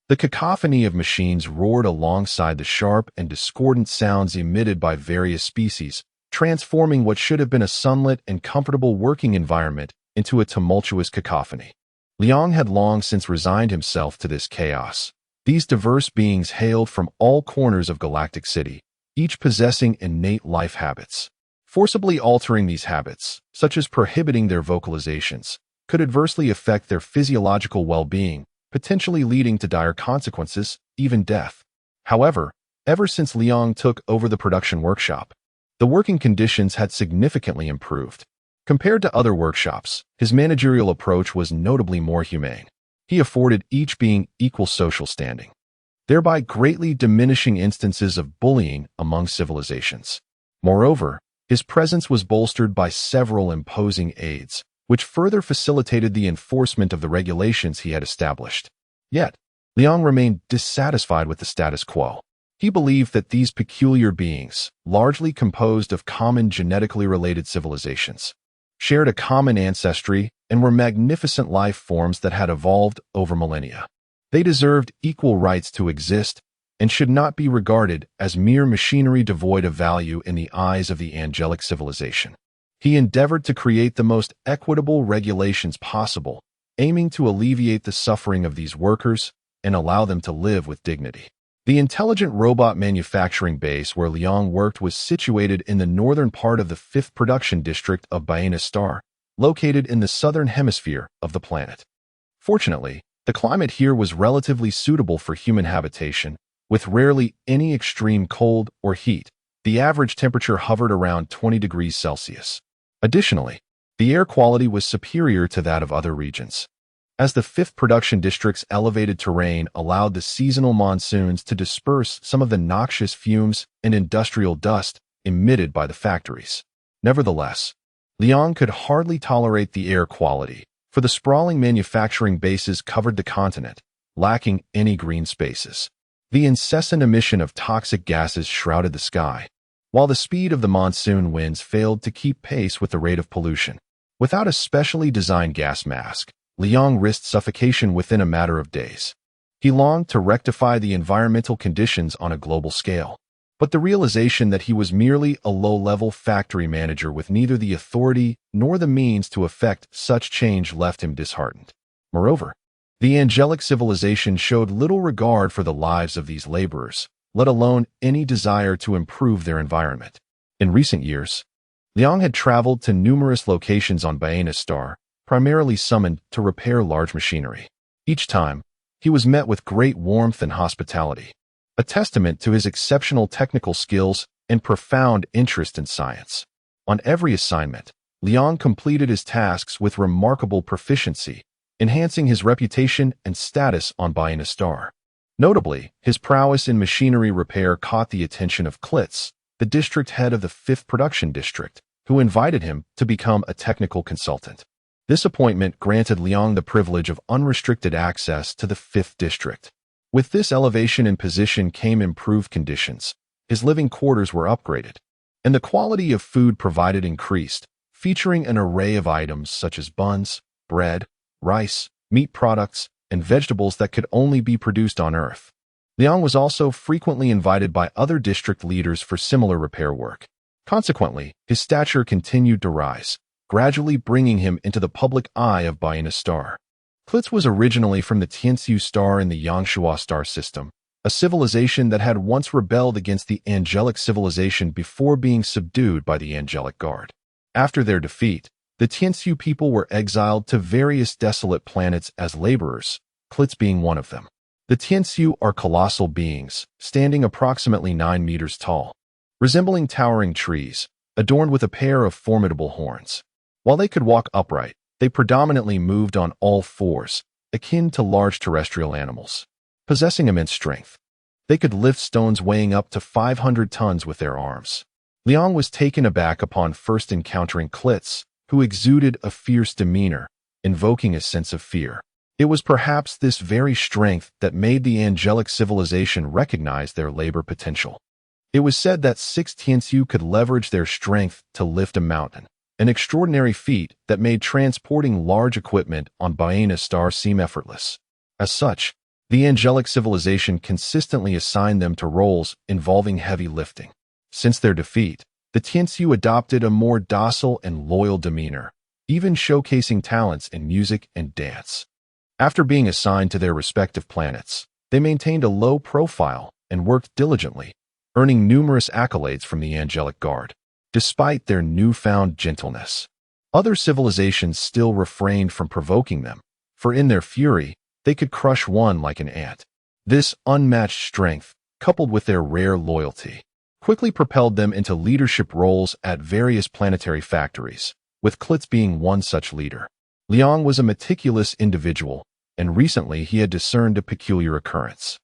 The cacophony of machines roared alongside the sharp and discordant sounds emitted by various species, transforming what should have been a sunlit and comfortable working environment into a tumultuous cacophony. Liang had long since resigned himself to this chaos. These diverse beings hailed from all corners of Galactic City, each possessing innate life habits. Forcibly altering these habits, such as prohibiting their vocalizations, could adversely affect their physiological well-being, potentially leading to dire consequences, even death. However, ever since Liang took over the production workshop, the working conditions had significantly improved. Compared to other workshops, his managerial approach was notably more humane. He afforded each being equal social standing, thereby greatly diminishing instances of bullying among civilizations. Moreover, his presence was bolstered by several imposing aides, which further facilitated the enforcement of the regulations he had established. Yet, Liang remained dissatisfied with the status quo. He believed that these peculiar beings, largely composed of common genetically related civilizations, shared a common ancestry and were magnificent life forms that had evolved over millennia. They deserved equal rights to exist and should not be regarded as mere machinery devoid of value in the eyes of the angelic civilization. He endeavored to create the most equitable regulations possible, aiming to alleviate the suffering of these workers and allow them to live with dignity. The intelligent robot manufacturing base where Liang worked was situated in the northern part of the 5th production district of Baena Star, located in the southern hemisphere of the planet. Fortunately, the climate here was relatively suitable for human habitation, with rarely any extreme cold or heat. The average temperature hovered around 20 degrees Celsius. Additionally, the air quality was superior to that of other regions, as the 5th production district's elevated terrain allowed the seasonal monsoons to disperse some of the noxious fumes and industrial dust emitted by the factories. Nevertheless, Liang could hardly tolerate the air quality, for the sprawling manufacturing bases covered the continent, lacking any green spaces. The incessant emission of toxic gases shrouded the sky, while the speed of the monsoon winds failed to keep pace with the rate of pollution. Without a specially designed gas mask, Liang risked suffocation within a matter of days. He longed to rectify the environmental conditions on a global scale, but the realization that he was merely a low-level factory manager with neither the authority nor the means to effect such change left him disheartened. Moreover, the angelic civilization showed little regard for the lives of these laborers, let alone any desire to improve their environment. In recent years, Liang had traveled to numerous locations on Baena Star, primarily summoned to repair large machinery. Each time, he was met with great warmth and hospitality, a testament to his exceptional technical skills and profound interest in science. On every assignment, Liang completed his tasks with remarkable proficiency, enhancing his reputation and status on Baena Star. Notably, his prowess in machinery repair caught the attention of Klitz, the district head of the 5th Production District, who invited him to become a technical consultant. This appointment granted Liang the privilege of unrestricted access to the 5th District. With this elevation in position came improved conditions. His living quarters were upgraded, and the quality of food provided increased, featuring an array of items such as buns, bread, rice, meat products, and vegetables that could only be produced on Earth. Liang was also frequently invited by other district leaders for similar repair work. Consequently, his stature continued to rise, gradually bringing him into the public eye of Baena Star. Klitz was originally from the Tianxiu star in the Yangshua star system, a civilization that had once rebelled against the angelic civilization before being subdued by the angelic guard. After their defeat, the Tianxiu people were exiled to various desolate planets as laborers, Klitz being one of them. The Tianxiu are colossal beings, standing approximately 9 meters tall, resembling towering trees, adorned with a pair of formidable horns. While they could walk upright, they predominantly moved on all fours, akin to large terrestrial animals. Possessing immense strength, they could lift stones weighing up to 500 tons with their arms. Liang was taken aback upon first encountering Klitz, who exuded a fierce demeanor, invoking a sense of fear. It was perhaps this very strength that made the angelic civilization recognize their labor potential. It was said that 6 Tianxiu could leverage their strength to lift a mountain, an extraordinary feat that made transporting large equipment on Baena Star seem effortless. As such, the angelic civilization consistently assigned them to roles involving heavy lifting. Since their defeat, the Tianxiu adopted a more docile and loyal demeanor, even showcasing talents in music and dance. After being assigned to their respective planets, they maintained a low profile and worked diligently, earning numerous accolades from the angelic guard. Despite their newfound gentleness, other civilizations still refrained from provoking them, for in their fury, they could crush one like an ant. This unmatched strength, coupled with their rare loyalty, quickly propelled them into leadership roles at various planetary factories, with Klitz being one such leader. Liang was a meticulous individual, and recently he had discerned a peculiar occurrence.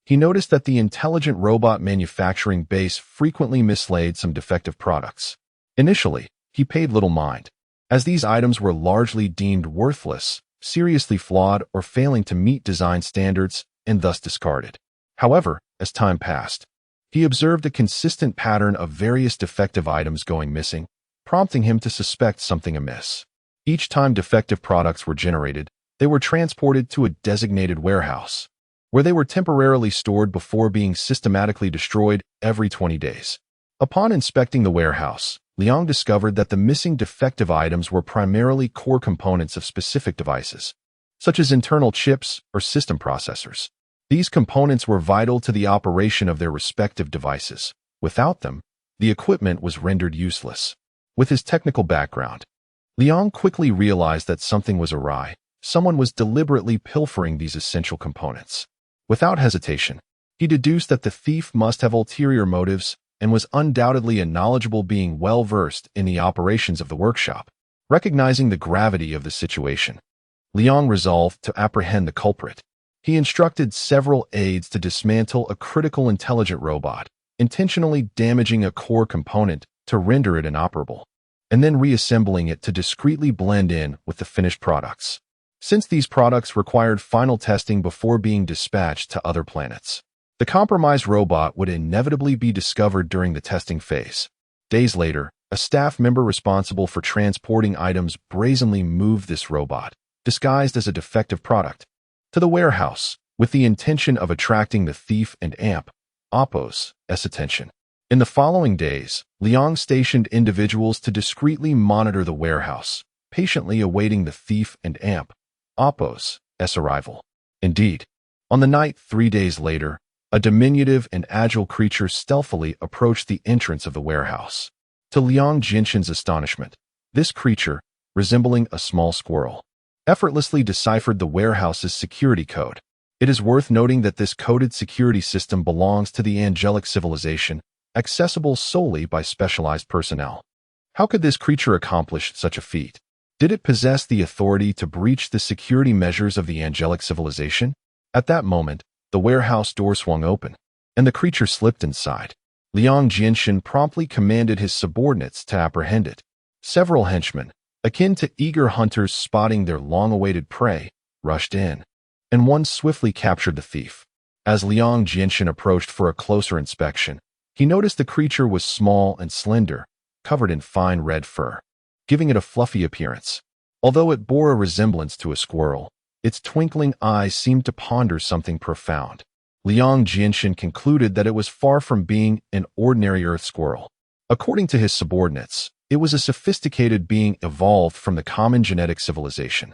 He noticed that the intelligent robot manufacturing base frequently mislaid some defective products. Initially, he paid little mind, as these items were largely deemed worthless, seriously flawed, or failing to meet design standards, and thus discarded. However, as time passed, he observed a consistent pattern of various defective items going missing, prompting him to suspect something amiss. Each time defective products were generated, they were transported to a designated warehouse, where they were temporarily stored before being systematically destroyed every 20 days. Upon inspecting the warehouse, Liang discovered that the missing defective items were primarily core components of specific devices, such as internal chips or system processors. These components were vital to the operation of their respective devices. Without them, the equipment was rendered useless. With his technical background, Liang quickly realized that something was awry. Someone was deliberately pilfering these essential components. Without hesitation, he deduced that the thief must have ulterior motives and was undoubtedly a knowledgeable being well-versed in the operations of the workshop. Recognizing the gravity of the situation, Liang resolved to apprehend the culprit. He instructed several aides to dismantle a critical intelligent robot, intentionally damaging a core component to render it inoperable, and then reassembling it to discreetly blend in with the finished products. Since these products required final testing before being dispatched to other planets, The compromised robot would inevitably be discovered during the testing phase. Days later, a staff member responsible for transporting items brazenly moved this robot, disguised as a defective product, to the warehouse, with the intention of attracting the thief and Oppo's attention. In the following days, Liang stationed individuals to discreetly monitor the warehouse, patiently awaiting the thief and Oppo's arrival. Indeed, on the night 3 days later, a diminutive and agile creature stealthily approached the entrance of the warehouse. To Liang Jinshin's astonishment, this creature, resembling a small squirrel, effortlessly deciphered the warehouse's security code. It is worth noting that this coded security system belongs to the angelic civilization, accessible solely by specialized personnel. How could this creature accomplish such a feat? Did it possess the authority to breach the security measures of the angelic civilization? At that moment, the warehouse door swung open, and the creature slipped inside. Liang Jinshin promptly commanded his subordinates to apprehend it. Several henchmen, akin to eager hunters spotting their long-awaited prey, rushed in, and one swiftly captured the thief. As Liang Jinshin approached for a closer inspection, he noticed the creature was small and slender, covered in fine red fur, giving it a fluffy appearance. Although it bore a resemblance to a squirrel, its twinkling eyes seemed to ponder something profound. Liang Jinshin concluded that it was far from being an ordinary earth squirrel. According to his subordinates, it was a sophisticated being evolved from the common genetic civilization,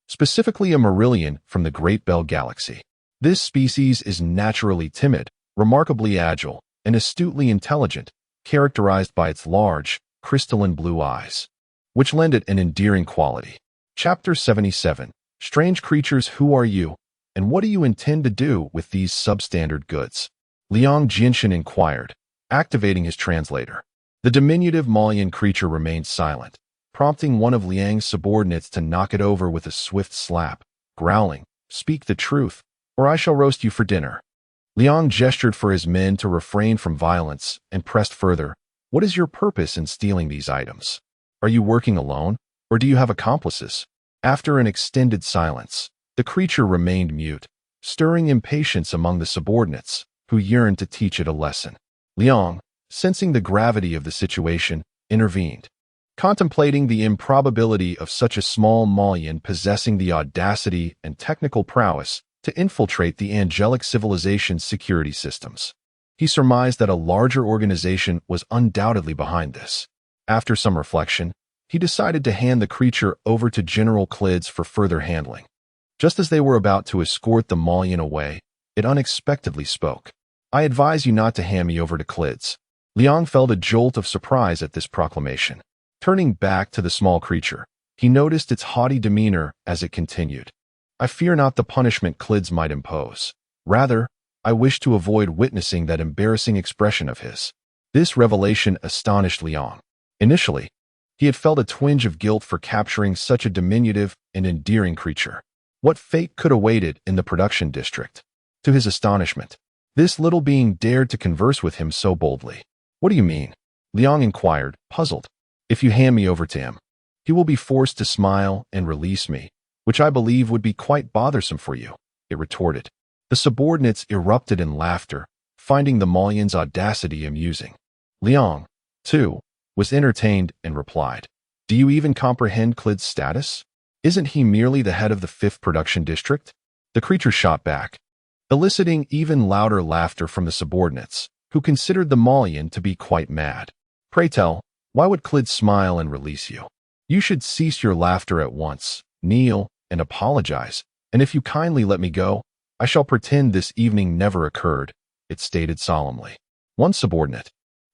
specifically a Marillion from the Great Bell Galaxy. This species is naturally timid, remarkably agile, and astutely intelligent, characterized by its large, crystalline blue eyes, which lend it an endearing quality. Chapter 77. Strange creatures, who are you, and what do you intend to do with these substandard goods? Liang Jinshin inquired, activating his translator. The diminutive Malian creature remained silent, prompting one of Liang's subordinates to knock it over with a swift slap, growling, "Speak the truth, or I shall roast you for dinner." Liang gestured for his men to refrain from violence and pressed further, "What is your purpose in stealing these items? Are you working alone, or do you have accomplices?" After an extended silence, the creature remained mute, stirring impatience among the subordinates, who yearned to teach it a lesson. Liang, sensing the gravity of the situation, intervened. Contemplating the improbability of such a small Malian possessing the audacity and technical prowess to infiltrate the angelic civilization's security systems, he surmised that a larger organization was undoubtedly behind this. After some reflection, he decided to hand the creature over to General Clids for further handling. Just as they were about to escort the Malian away, it unexpectedly spoke. "I advise you not to hand me over to Clids." Liang felt a jolt of surprise at this proclamation. Turning back to the small creature, he noticed its haughty demeanor as it continued. "I fear not the punishment Clids might impose. Rather, I wish to avoid witnessing that embarrassing expression of his." This revelation astonished Liang. Initially, he had felt a twinge of guilt for capturing such a diminutive and endearing creature. What fate could await it in the production district? To his astonishment, this little being dared to converse with him so boldly. "What do you mean?" Liang inquired, puzzled. "If you hand me over to him, he will be forced to smile and release me, which I believe would be quite bothersome for you," it retorted. The subordinates erupted in laughter, finding the Malian's audacity amusing. Liang, too, was entertained and replied, "Do you even comprehend Clid's status? Isn't he merely the head of the 5th production district?" The creature shot back, eliciting even louder laughter from the subordinates, who considered the Malian to be quite mad. "Pray tell, why would Clid smile and release you? You should cease your laughter at once, kneel, and apologize, and if you kindly let me go, I shall pretend this evening never occurred," it stated solemnly. One subordinate,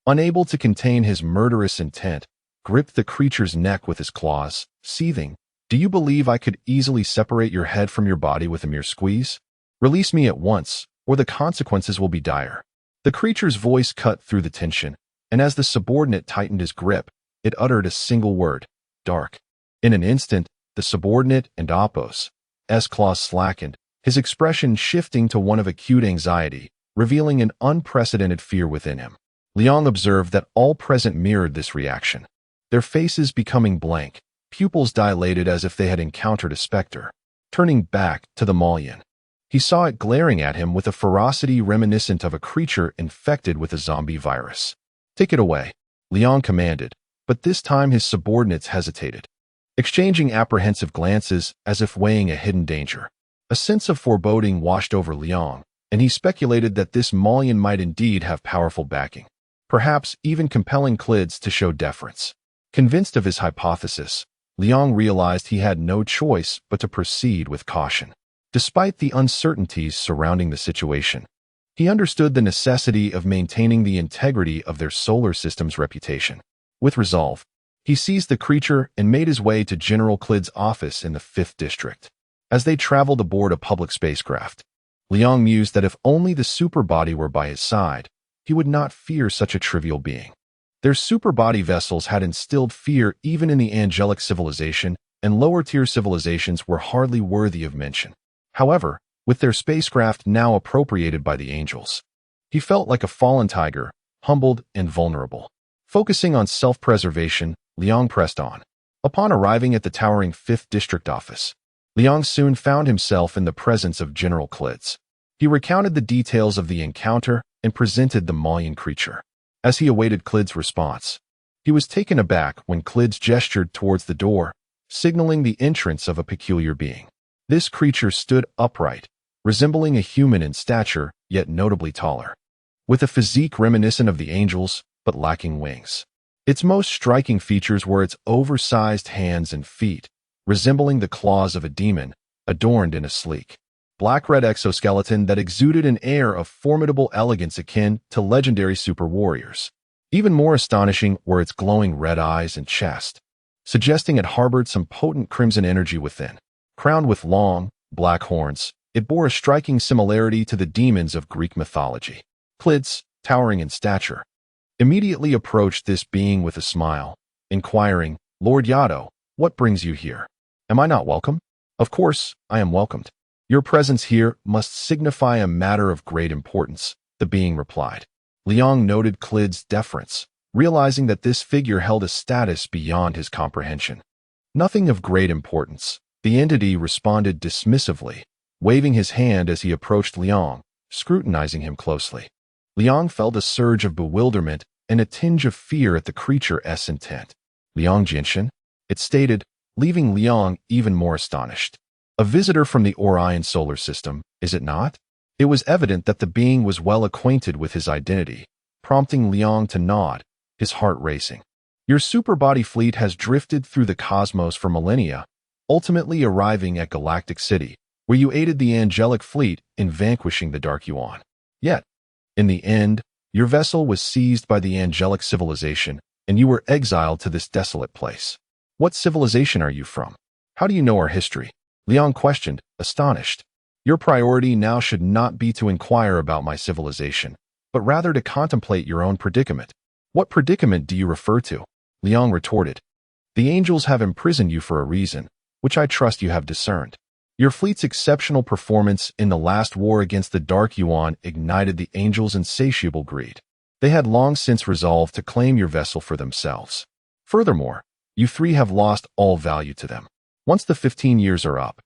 unable to contain his murderous intent, gripped the creature's neck with his claws, seething, "Do you believe I could easily separate your head from your body with a mere squeeze? Release me at once, or the consequences will be dire." The creature's voice cut through the tension, and as the subordinate tightened his grip, it uttered a single word, "Dark." In an instant, the subordinate and Oppo's claws slackened, his expression shifting to one of acute anxiety, revealing an unprecedented fear within him. Liang observed that all present mirrored this reaction, their faces becoming blank, pupils dilated as if they had encountered a specter. Turning back to the Malian, He saw it glaring at him with a ferocity reminiscent of a creature infected with a zombie virus. "Take it away," Liang commanded, but this time his subordinates hesitated, exchanging apprehensive glances as if weighing a hidden danger. A sense of foreboding washed over Liang, and he speculated that this Malian might indeed have powerful backing, perhaps even compelling Clids to show deference. Convinced of his hypothesis, Liang realized he had no choice but to proceed with caution. Despite the uncertainties surrounding the situation, he understood the necessity of maintaining the integrity of their solar system's reputation. With resolve, he seized the creature and made his way to General Clid's office in the 5th District. As they traveled aboard a public spacecraft, Liang mused that if only the superbody were by his side, he would not fear such a trivial being. Their superbody vessels had instilled fear even in the angelic civilization, and lower-tier civilizations were hardly worthy of mention. However, with their spacecraft now appropriated by the angels, he felt like a fallen tiger, humbled and vulnerable. Focusing on self-preservation, Liang pressed on. Upon arriving at the towering 5th District office, Liang soon found himself in the presence of General Clids. He recounted the details of the encounter and presented the Malian creature. As he awaited Clid's response, he was taken aback when Clids gestured towards the door, signaling the entrance of a peculiar being. This creature stood upright, resembling a human in stature, yet notably taller, with a physique reminiscent of the angels, but lacking wings. Its most striking features were its oversized hands and feet, resembling the claws of a demon, adorned in a sleek, black-red exoskeleton that exuded an air of formidable elegance akin to legendary super warriors. Even more astonishing were its glowing red eyes and chest, suggesting it harbored some potent crimson energy within. Crowned with long, black horns, it bore a striking similarity to the demons of Greek mythology. Clids, towering in stature, immediately approached this being with a smile, inquiring, "Lord Yado, what brings you here? Am I not welcome?" "Of course, I am welcomed. Your presence here must signify a matter of great importance," the being replied. Liang noted Clid's deference, realizing that this figure held a status beyond his comprehension. "Nothing of great importance," the entity responded dismissively, waving his hand as he approached Liang, scrutinizing him closely. Liang felt a surge of bewilderment and a tinge of fear at the creature's intent. "Liang Jinshin?" it stated, leaving Liang even more astonished. "A visitor from the Orion solar system, is it not?" It was evident that the being was well acquainted with his identity, prompting Liang to nod, his heart racing. "Your superbody fleet has drifted through the cosmos for millennia, ultimately arriving at Galactic City, where you aided the angelic fleet in vanquishing the Dark Yuan. Yet, in the end, your vessel was seized by the angelic civilization, and you were exiled to this desolate place. What civilization are you from? How do you know our history?" Liang questioned, astonished. "Your priority now should not be to inquire about my civilization, but rather to contemplate your own predicament." "What predicament do you refer to?" Liang retorted. "The angels have imprisoned you for a reason, which I trust you have discerned. Your fleet's exceptional performance in the last war against the Dark Yuan ignited the angels' insatiable greed. They had long since resolved to claim your vessel for themselves. Furthermore, you three have lost all value to them. Once the 15 years are up,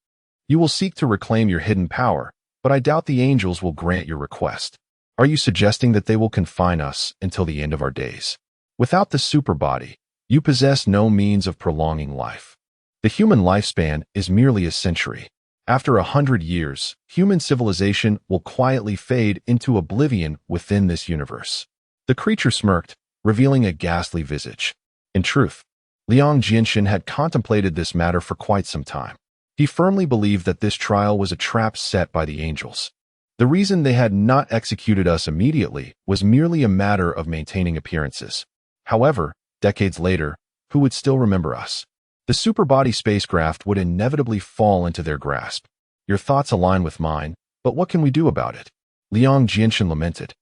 you will seek to reclaim your hidden power, but I doubt the angels will grant your request. Are you suggesting that they will confine us until the end of our days? Without the superbody, you possess no means of prolonging life. The human lifespan is merely a century. After 100 years, human civilization will quietly fade into oblivion within this universe." The creature smirked, revealing a ghastly visage. In truth, Liang Jinshin had contemplated this matter for quite some time. He firmly believed that this trial was a trap set by the angels. The reason they had not executed us immediately was merely a matter of maintaining appearances. However, decades later, who would still remember us? The superbody spacecraft would inevitably fall into their grasp. Your thoughts align with mine, but what can we do about it? Liang Jinshin lamented.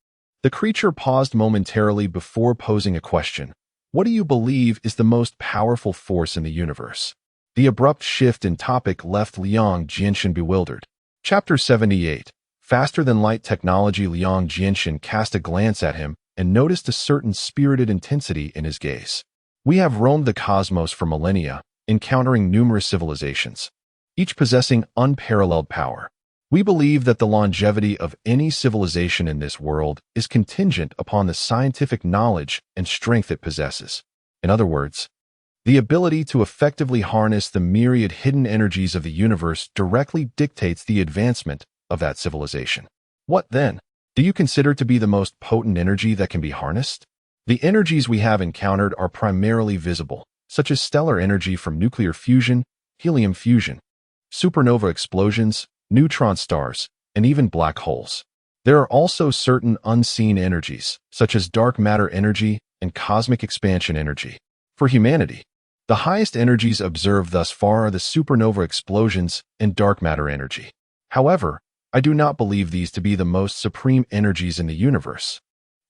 The creature paused momentarily before posing a question. What do you believe is the most powerful force in the universe? The abrupt shift in topic left Liang Jinshin bewildered. Chapter 78. Faster-than-light technology. Liang Jinshin cast a glance at him and noticed a certain spirited intensity in his gaze. We have roamed the cosmos for millennia, encountering numerous civilizations, each possessing unparalleled power. We believe that the longevity of any civilization in this world is contingent upon the scientific knowledge and strength it possesses. In other words, the ability to effectively harness the myriad hidden energies of the universe directly dictates the advancement of that civilization. What, then, do you consider to be the most potent energy that can be harnessed? The energies we have encountered are primarily visible, such as stellar energy from nuclear fusion, helium fusion, supernova explosions, neutron stars, and even black holes. There are also certain unseen energies, such as dark matter energy and cosmic expansion energy. For humanity, the highest energies observed thus far are the supernova explosions and dark matter energy. However, I do not believe these to be the most supreme energies in the universe,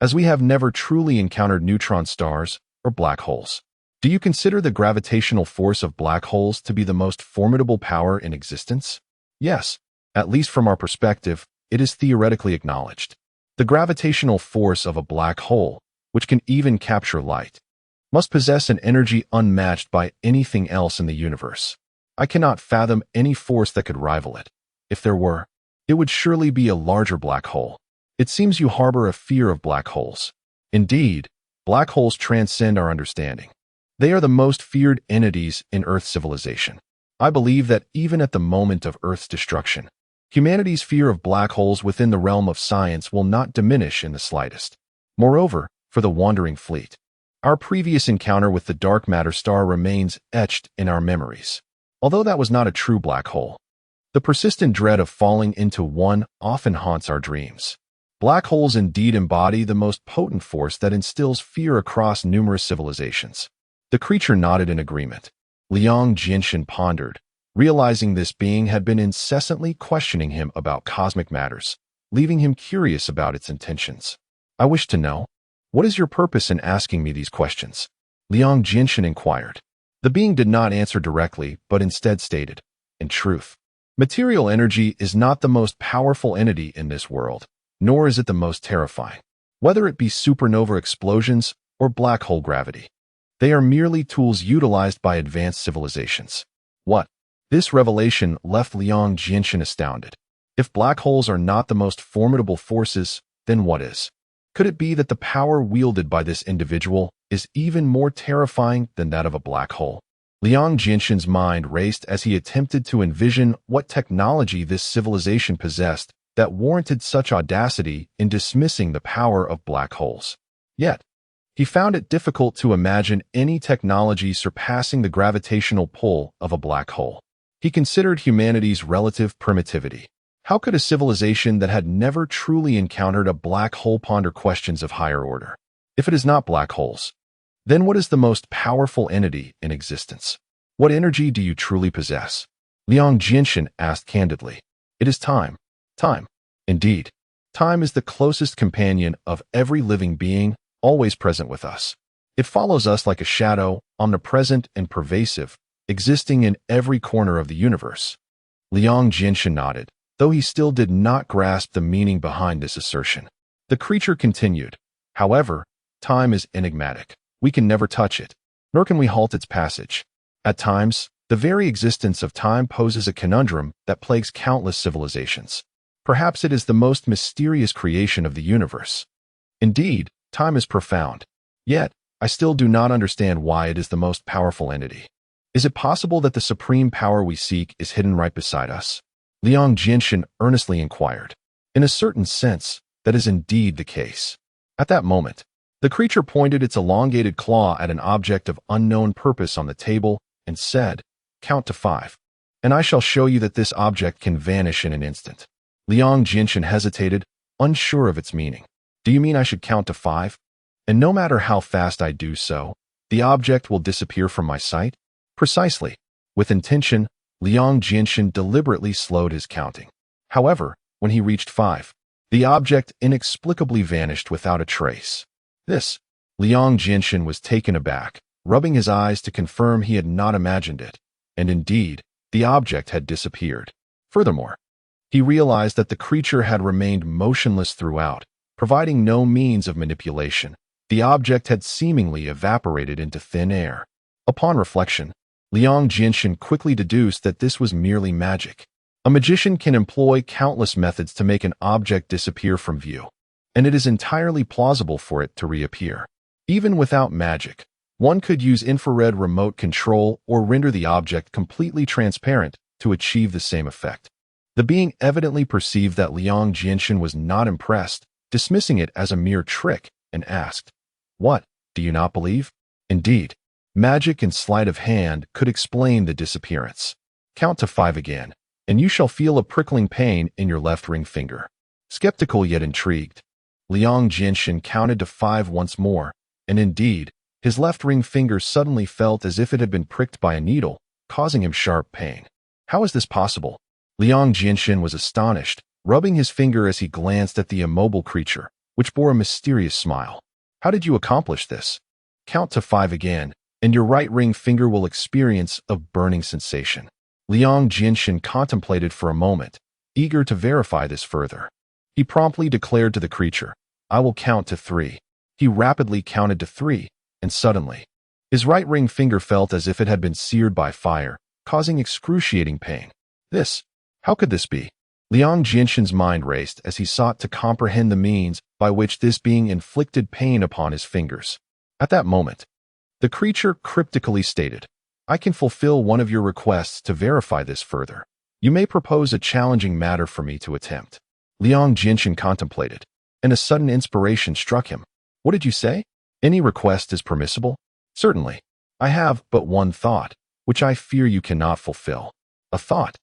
as we have never truly encountered neutron stars or black holes. Do you consider the gravitational force of black holes to be the most formidable power in existence? Yes, at least from our perspective, it is theoretically acknowledged. The gravitational force of a black hole, which can even capture light, must possess an energy unmatched by anything else in the universe. I cannot fathom any force that could rival it. If there were, it would surely be a larger black hole. It seems you harbor a fear of black holes. Indeed, black holes transcend our understanding. They are the most feared entities in Earth's civilization. I believe that even at the moment of Earth's destruction, humanity's fear of black holes within the realm of science will not diminish in the slightest. Moreover, for the wandering fleet, our previous encounter with the dark matter star remains etched in our memories. Although that was not a true black hole, the persistent dread of falling into one often haunts our dreams. Black holes indeed embody the most potent force that instills fear across numerous civilizations. The creature nodded in agreement. Liang Jinshin pondered, realizing this being had been incessantly questioning him about cosmic matters, leaving him curious about its intentions. I wish to know, what is your purpose in asking me these questions? Liang Jinshin inquired. The being did not answer directly, but instead stated, in truth, material energy is not the most powerful entity in this world, nor is it the most terrifying. Whether it be supernova explosions or black hole gravity, they are merely tools utilized by advanced civilizations. What? This revelation left Liang Jinshin astounded. If black holes are not the most formidable forces, then what is? Could it be that the power wielded by this individual is even more terrifying than that of a black hole? Liang Jinshin's mind raced as he attempted to envision what technology this civilization possessed that warranted such audacity in dismissing the power of black holes. Yet, he found it difficult to imagine any technology surpassing the gravitational pull of a black hole. He considered humanity's relative primitivity. How could a civilization that had never truly encountered a black hole ponder questions of higher order? If it is not black holes, then what is the most powerful entity in existence? What energy do you truly possess? Liang Jinshin asked candidly. It is time. Time. Indeed, time is the closest companion of every living being, always present with us. It follows us like a shadow, omnipresent and pervasive, existing in every corner of the universe. Liang Jinshin nodded, though he still did not grasp the meaning behind this assertion. The creature continued, however, time is enigmatic. We can never touch it, nor can we halt its passage. At times, the very existence of time poses a conundrum that plagues countless civilizations. Perhaps it is the most mysterious creation of the universe. Indeed, time is profound. Yet, I still do not understand why it is the most powerful entity. Is it possible that the supreme power we seek is hidden right beside us? Liang Jinshin earnestly inquired. In a certain sense, that is indeed the case. At that moment, the creature pointed its elongated claw at an object of unknown purpose on the table and said, "Count to 5, and I shall show you that this object can vanish in an instant." Liang Jinshin hesitated, unsure of its meaning. Do you mean I should count to 5? And no matter how fast I do so, the object will disappear from my sight? Precisely. With intention, Liang Jinshin deliberately slowed his counting. However, when he reached 5, the object inexplicably vanished without a trace. Liang Jinshin was taken aback, rubbing his eyes to confirm he had not imagined it, and indeed, the object had disappeared. Furthermore, he realized that the creature had remained motionless throughout, providing no means of manipulation. The object had seemingly evaporated into thin air. Upon reflection, Liang Jinshin quickly deduced that this was merely magic. A magician can employ countless methods to make an object disappear from view, and it is entirely plausible for it to reappear. Even without magic, one could use infrared remote control or render the object completely transparent to achieve the same effect. The being evidently perceived that Liang Jinshin was not impressed, dismissing it as a mere trick, and asked, "What, do you not believe?" Indeed, magic and sleight of hand could explain the disappearance. Count to 5 again, and you shall feel a prickling pain in your left ring finger. Skeptical yet intrigued, Liang Jinshin counted to 5 once more, and indeed, his left ring finger suddenly felt as if it had been pricked by a needle, causing him sharp pain. How is this possible? Liang Jinshin was astonished, rubbing his finger as he glanced at the immobile creature, which bore a mysterious smile. How did you accomplish this? Count to 5 again, and your right ring finger will experience a burning sensation. Liang Jinshin contemplated for a moment, eager to verify this further. He promptly declared to the creature, "I will count to 3. He rapidly counted to 3, and suddenly, his right ring finger felt as if it had been seared by fire, causing excruciating pain. How could this be? Liang Jinshin's mind raced as he sought to comprehend the means by which this being inflicted pain upon his fingers. At that moment, the creature cryptically stated, "I can fulfill one of your requests to verify this further. You may propose a challenging matter for me to attempt." Liang Jinshin contemplated, and a sudden inspiration struck him. "What did you say? Any request is permissible?" "Certainly. I have but one thought, which I fear you cannot fulfill." "A thought?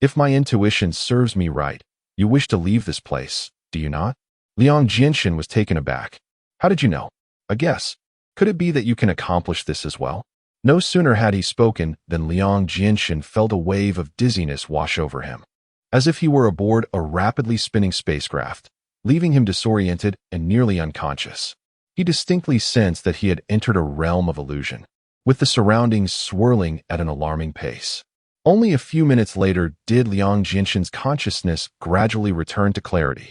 If my intuition serves me right, you wish to leave this place, do you not?" Liang Jinshin was taken aback. "How did you know?" "A guess. Could it be that you can accomplish this as well?" No sooner had he spoken than Liang Jinshin felt a wave of dizziness wash over him, as if he were aboard a rapidly spinning spacecraft, leaving him disoriented and nearly unconscious. He distinctly sensed that he had entered a realm of illusion, with the surroundings swirling at an alarming pace. Only a few minutes later did Liang Jinshin's consciousness gradually return to clarity,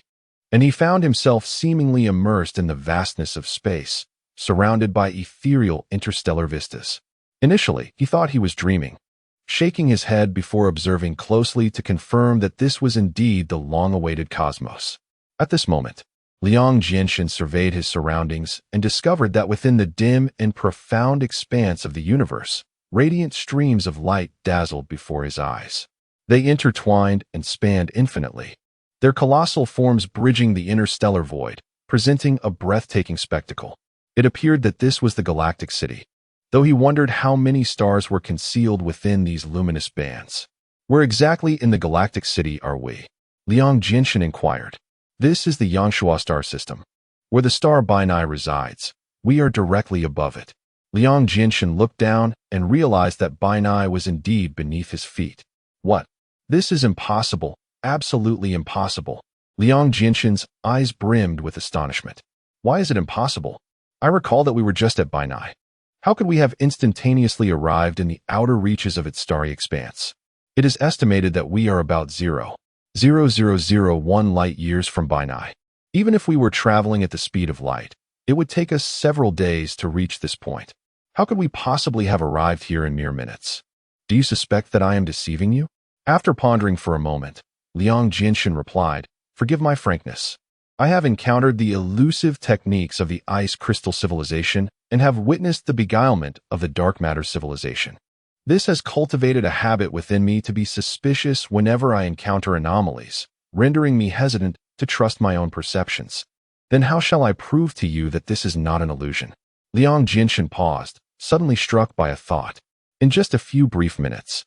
and he found himself seemingly immersed in the vastness of space, surrounded by ethereal interstellar vistas. Initially, he thought he was dreaming, shaking his head before observing closely to confirm that this was indeed the long-awaited cosmos. At this moment, Liang Jinshin surveyed his surroundings and discovered that within the dim and profound expanse of the universe, radiant streams of light dazzled before his eyes. They intertwined and spanned infinitely, their colossal forms bridging the interstellar void, presenting a breathtaking spectacle. It appeared that this was the Galactic City, though he wondered how many stars were concealed within these luminous bands. "Where exactly in the Galactic City are we?" Liang Jinshin inquired. "This is the Yangshua star system, where the star Bainai resides. We are directly above it." Liang Jinshin looked down and realized that Bainai was indeed beneath his feet. "What? This is impossible, absolutely impossible." Liang Jinshin's eyes brimmed with astonishment. "Why is it impossible? I recall that we were just at Bainai. How could we have instantaneously arrived in the outer reaches of its starry expanse? It is estimated that we are about 0.0001 light years from Bainai. Even if we were traveling at the speed of light, it would take us several days to reach this point. How could we possibly have arrived here in mere minutes? Do you suspect that I am deceiving you?" After pondering for a moment, Liang Jinshin replied, "Forgive my frankness. I have encountered the elusive techniques of the ice crystal civilization and have witnessed the beguilement of the dark matter civilization. This has cultivated a habit within me to be suspicious whenever I encounter anomalies, rendering me hesitant to trust my own perceptions. Then how shall I prove to you that this is not an illusion?" Liang Jinshin paused, suddenly struck by a thought. "In just a few brief minutes,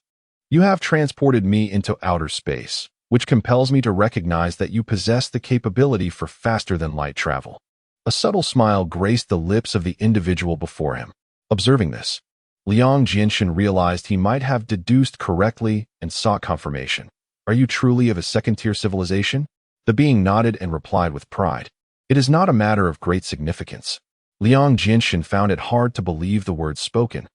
you have transported me into outer space, which compels me to recognize that you possess the capability for faster-than-light travel." A subtle smile graced the lips of the individual before him. Observing this, Liang Jinshin realized he might have deduced correctly and sought confirmation. "Are you truly of a second-tier civilization?" The being nodded and replied with pride. "It is not a matter of great significance." Liang Jinshin found it hard to believe the words spoken,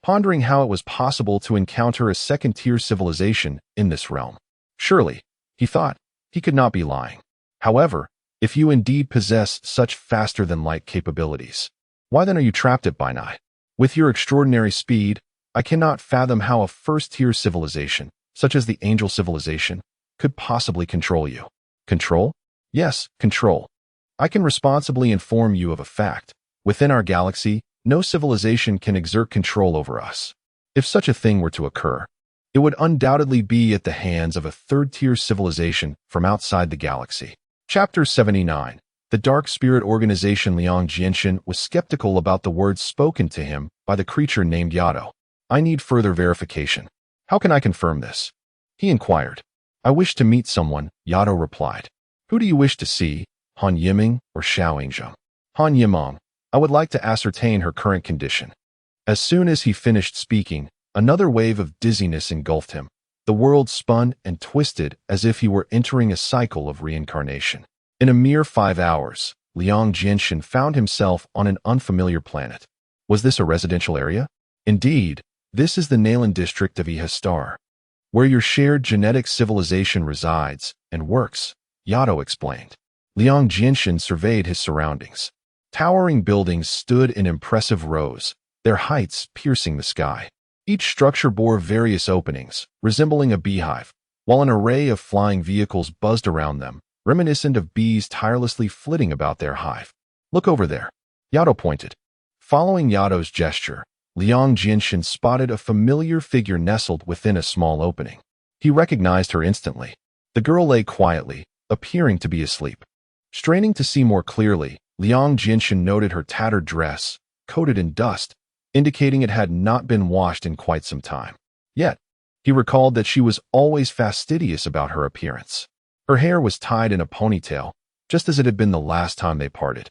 pondering how it was possible to encounter a second-tier civilization in this realm. Surely, he thought, he could not be lying. However, if you indeed possess such faster-than-light capabilities, why then are you trapped at Bainai? With your extraordinary speed, I cannot fathom how a first-tier civilization, such as the angel civilization, could possibly control you. Control? Yes, control. I can responsibly inform you of a fact. Within our galaxy, no civilization can exert control over us. If such a thing were to occur, it would undoubtedly be at the hands of a third-tier civilization from outside the galaxy. Chapter 79. The Dark Spirit Organization. Liang Jinshin was skeptical about the words spoken to him by the creature named Yato. I need further verification. How can I confirm this? He inquired. I wish to meet someone, Yato replied. Who do you wish to see, Han Yiming or Xiao Yingzheng? Han Yiming. I would like to ascertain her current condition. As soon as he finished speaking, another wave of dizziness engulfed him. The world spun and twisted as if he were entering a cycle of reincarnation. In a mere 5 hours, Liang Jinshin found himself on an unfamiliar planet. Was this a residential area? Indeed, this is the Nalan district of Ehastar, where your shared genetic civilization resides and works, Yato explained. Liang Jinshin surveyed his surroundings. Towering buildings stood in impressive rows, their heights piercing the sky. Each structure bore various openings, resembling a beehive, while an array of flying vehicles buzzed around them, reminiscent of bees tirelessly flitting about their hive. Look over there. Yato pointed. Following Yato's gesture, Liang Jinshin spotted a familiar figure nestled within a small opening. He recognized her instantly. The girl lay quietly, appearing to be asleep. Straining to see more clearly, Liang Jinshin noted her tattered dress, coated in dust, indicating it had not been washed in quite some time. Yet, he recalled that she was always fastidious about her appearance. Her hair was tied in a ponytail, just as it had been the last time they parted.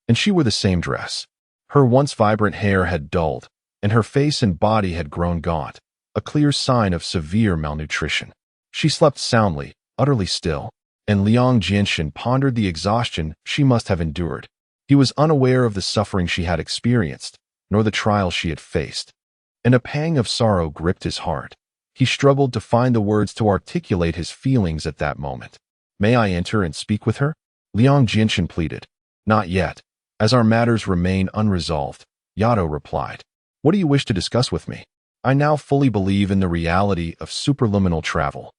And she wore the same dress. Her once vibrant hair had dulled, and her face and body had grown gaunt, a clear sign of severe malnutrition. She slept soundly, utterly still, and Liang Jinshin pondered the exhaustion she must have endured. He was unaware of the suffering she had experienced, nor the trials she had faced. And a pang of sorrow gripped his heart. He struggled to find the words to articulate his feelings at that moment. May I enter and speak with her? Liang Jinshin pleaded. Not yet. As our matters remain unresolved, Yato replied. What do you wish to discuss with me? I now fully believe in the reality of superliminal travel.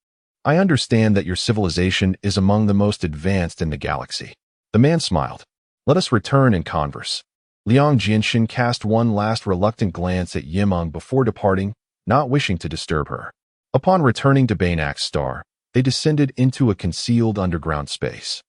I understand that your civilization is among the most advanced in the galaxy. The man smiled. Let us return and converse. Liang Jinshin cast one last reluctant glance at Yimeng before departing, not wishing to disturb her. Upon returning to Bainak's star, they descended into a concealed underground space,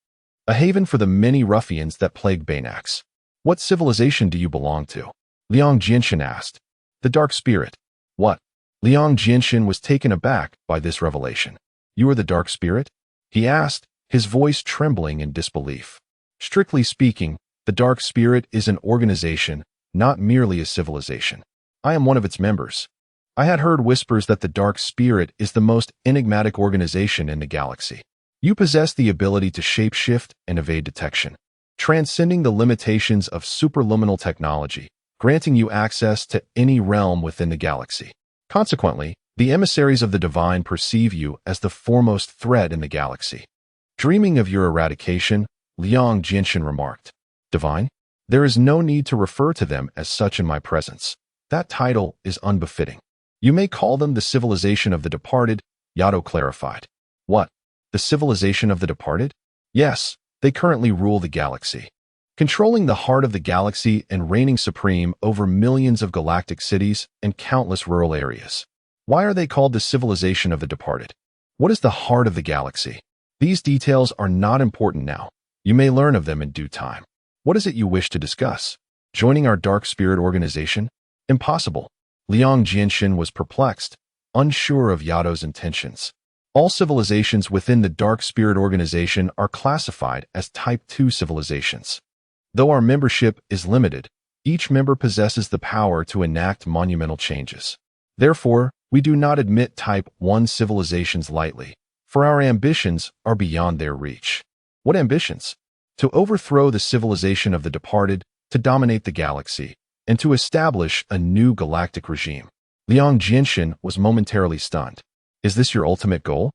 a haven for the many ruffians that plague Bainax. What civilization do you belong to? Liang Jinshin asked. The Dark Spirit. What? Liang Jinshin was taken aback by this revelation. You are the Dark Spirit? He asked, his voice trembling in disbelief. Strictly speaking, the Dark Spirit is an organization, not merely a civilization. I am one of its members. I had heard whispers that the Dark Spirit is the most enigmatic organization in the galaxy. You possess the ability to shapeshift and evade detection, transcending the limitations of superliminal technology, granting you access to any realm within the galaxy. Consequently, the emissaries of the divine perceive you as the foremost threat in the galaxy. Dreaming of your eradication, Liang Jinshin remarked. Divine? There is no need to refer to them as such in my presence. That title is unbefitting. You may call them the civilization of the departed, Yato clarified. What? The civilization of the departed? Yes, they currently rule the galaxy, controlling the heart of the galaxy and reigning supreme over millions of galactic cities and countless rural areas. Why are they called the civilization of the departed? What is the heart of the galaxy? These details are not important now. You may learn of them in due time. What is it you wish to discuss? Joining our Dark Spirit organization? Impossible. Liang Jinshin was perplexed, unsure of Yato's intentions. All civilizations within the Dark Spirit organization are classified as Type 2 civilizations. Though our membership is limited, each member possesses the power to enact monumental changes. Therefore, we do not admit Type 1 civilizations lightly, for our ambitions are beyond their reach. What ambitions? To overthrow the civilization of the departed, to dominate the galaxy, and to establish a new galactic regime. Liang Jinshin was momentarily stunned. Is this your ultimate goal?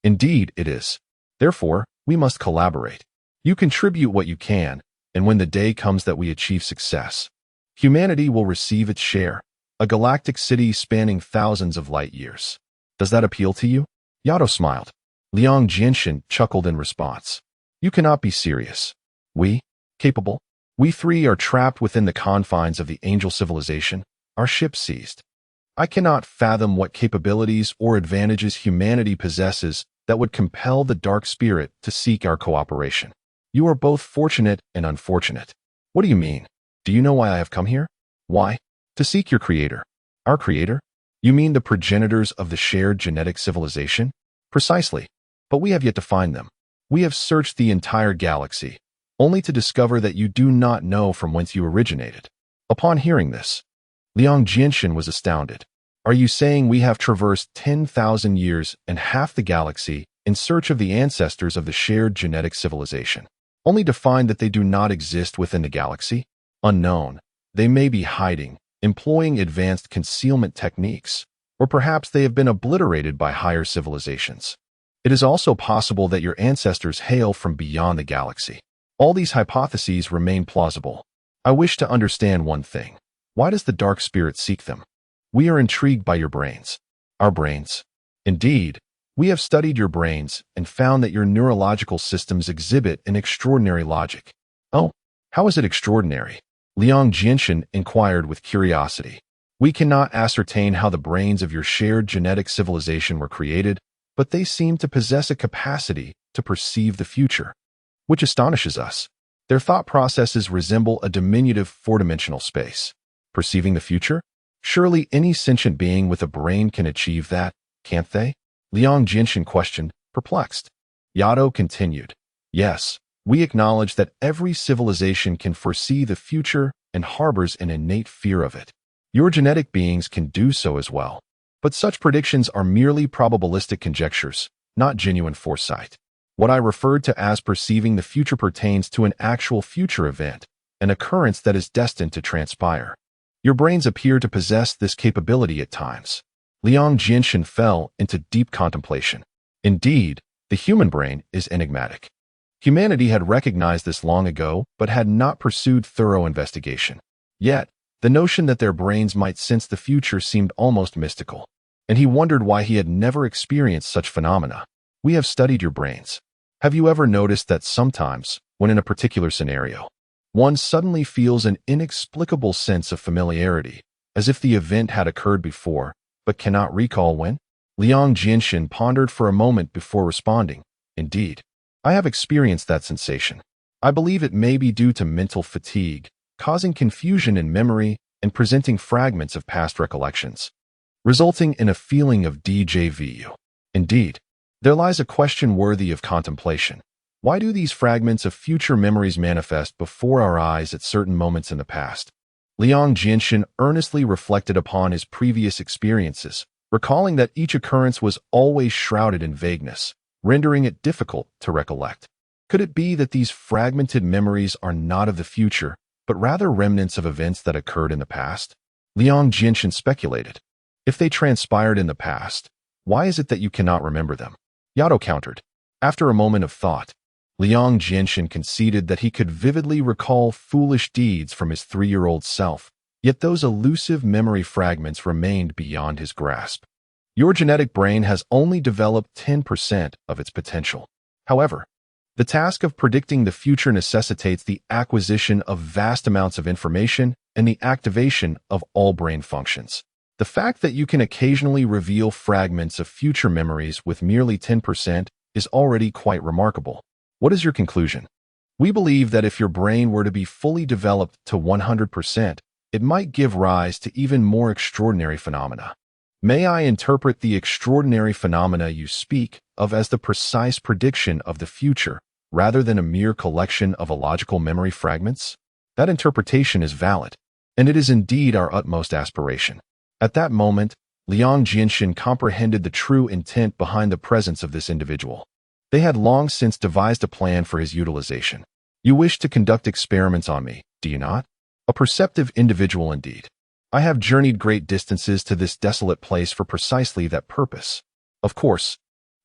Indeed, it is. Therefore, we must collaborate. You contribute what you can, and when the day comes that we achieve success, humanity will receive its share, a galactic city spanning thousands of light years. Does that appeal to you? Yato smiled. Liang Jinshin chuckled in response. You cannot be serious. We? Capable? We three are trapped within the confines of the angel civilization, our ship seized. I cannot fathom what capabilities or advantages humanity possesses that would compel the dark spirit to seek our cooperation. You are both fortunate and unfortunate. What do you mean? Do you know why I have come here? Why? To seek your creator. Our creator? You mean the progenitors of the shared genetic civilization? Precisely. But we have yet to find them. We have searched the entire galaxy, only to discover that you do not know from whence you originated. Upon hearing this, Liang Jinshin was astounded. Are you saying we have traversed 10,000 years and half the galaxy in search of the ancestors of the shared genetic civilization, only to find that they do not exist within the galaxy? Unknown. They may be hiding, employing advanced concealment techniques, or perhaps they have been obliterated by higher civilizations. It is also possible that your ancestors hail from beyond the galaxy. All these hypotheses remain plausible. I wish to understand one thing. Why does the dark spirit seek them? We are intrigued by your brains. Our brains? Indeed, we have studied your brains and found that your neurological systems exhibit an extraordinary logic. Oh, how is it extraordinary? Liang Jinshin inquired with curiosity. We cannot ascertain how the brains of your shared genetic civilization were created, but they seem to possess a capacity to perceive the future, which astonishes us. Their thought processes resemble a diminutive four-dimensional space. Perceiving the future? Surely any sentient being with a brain can achieve that, can't they? Liang Jinshin questioned, perplexed. Yato continued. Yes, we acknowledge that every civilization can foresee the future and harbors an innate fear of it. Your genetic beings can do so as well. But such predictions are merely probabilistic conjectures, not genuine foresight. What I referred to as perceiving the future pertains to an actual future event, an occurrence that is destined to transpire. Your brains appear to possess this capability at times. Liang Jinshin fell into deep contemplation. Indeed, the human brain is enigmatic. Humanity had recognized this long ago, but had not pursued thorough investigation. Yet, the notion that their brains might sense the future seemed almost mystical, and he wondered why he had never experienced such phenomena. We have studied your brains. Have you ever noticed that sometimes, when in a particular scenario, one suddenly feels an inexplicable sense of familiarity, as if the event had occurred before, but cannot recall when? Liang Jinshin pondered for a moment before responding. Indeed, I have experienced that sensation. I believe it may be due to mental fatigue, causing confusion in memory and presenting fragments of past recollections, resulting in a feeling of déjà vu. Indeed, there lies a question worthy of contemplation. Why do these fragments of future memories manifest before our eyes at certain moments in the past? Liang Jinshin earnestly reflected upon his previous experiences, recalling that each occurrence was always shrouded in vagueness, rendering it difficult to recollect. Could it be that these fragmented memories are not of the future, but rather remnants of events that occurred in the past? Liang Jinshin speculated. If they transpired in the past, why is it that you cannot remember them? Yato countered. After a moment of thought, Liang Jinshin conceded that he could vividly recall foolish deeds from his 3-year-old self, yet those elusive memory fragments remained beyond his grasp. Your genetic brain has only developed 10% of its potential. However, the task of predicting the future necessitates the acquisition of vast amounts of information and the activation of all brain functions. The fact that you can occasionally reveal fragments of future memories with merely 10% is already quite remarkable. What is your conclusion? We believe that if your brain were to be fully developed to 100%, it might give rise to even more extraordinary phenomena. May I interpret the extraordinary phenomena you speak of as the precise prediction of the future, rather than a mere collection of illogical memory fragments? That interpretation is valid, and it is indeed our utmost aspiration. At that moment, Liang Jinshin comprehended the true intent behind the presence of this individual. They had long since devised a plan for his utilization. You wish to conduct experiments on me, do you not? A perceptive individual indeed. I have journeyed great distances to this desolate place for precisely that purpose. Of course,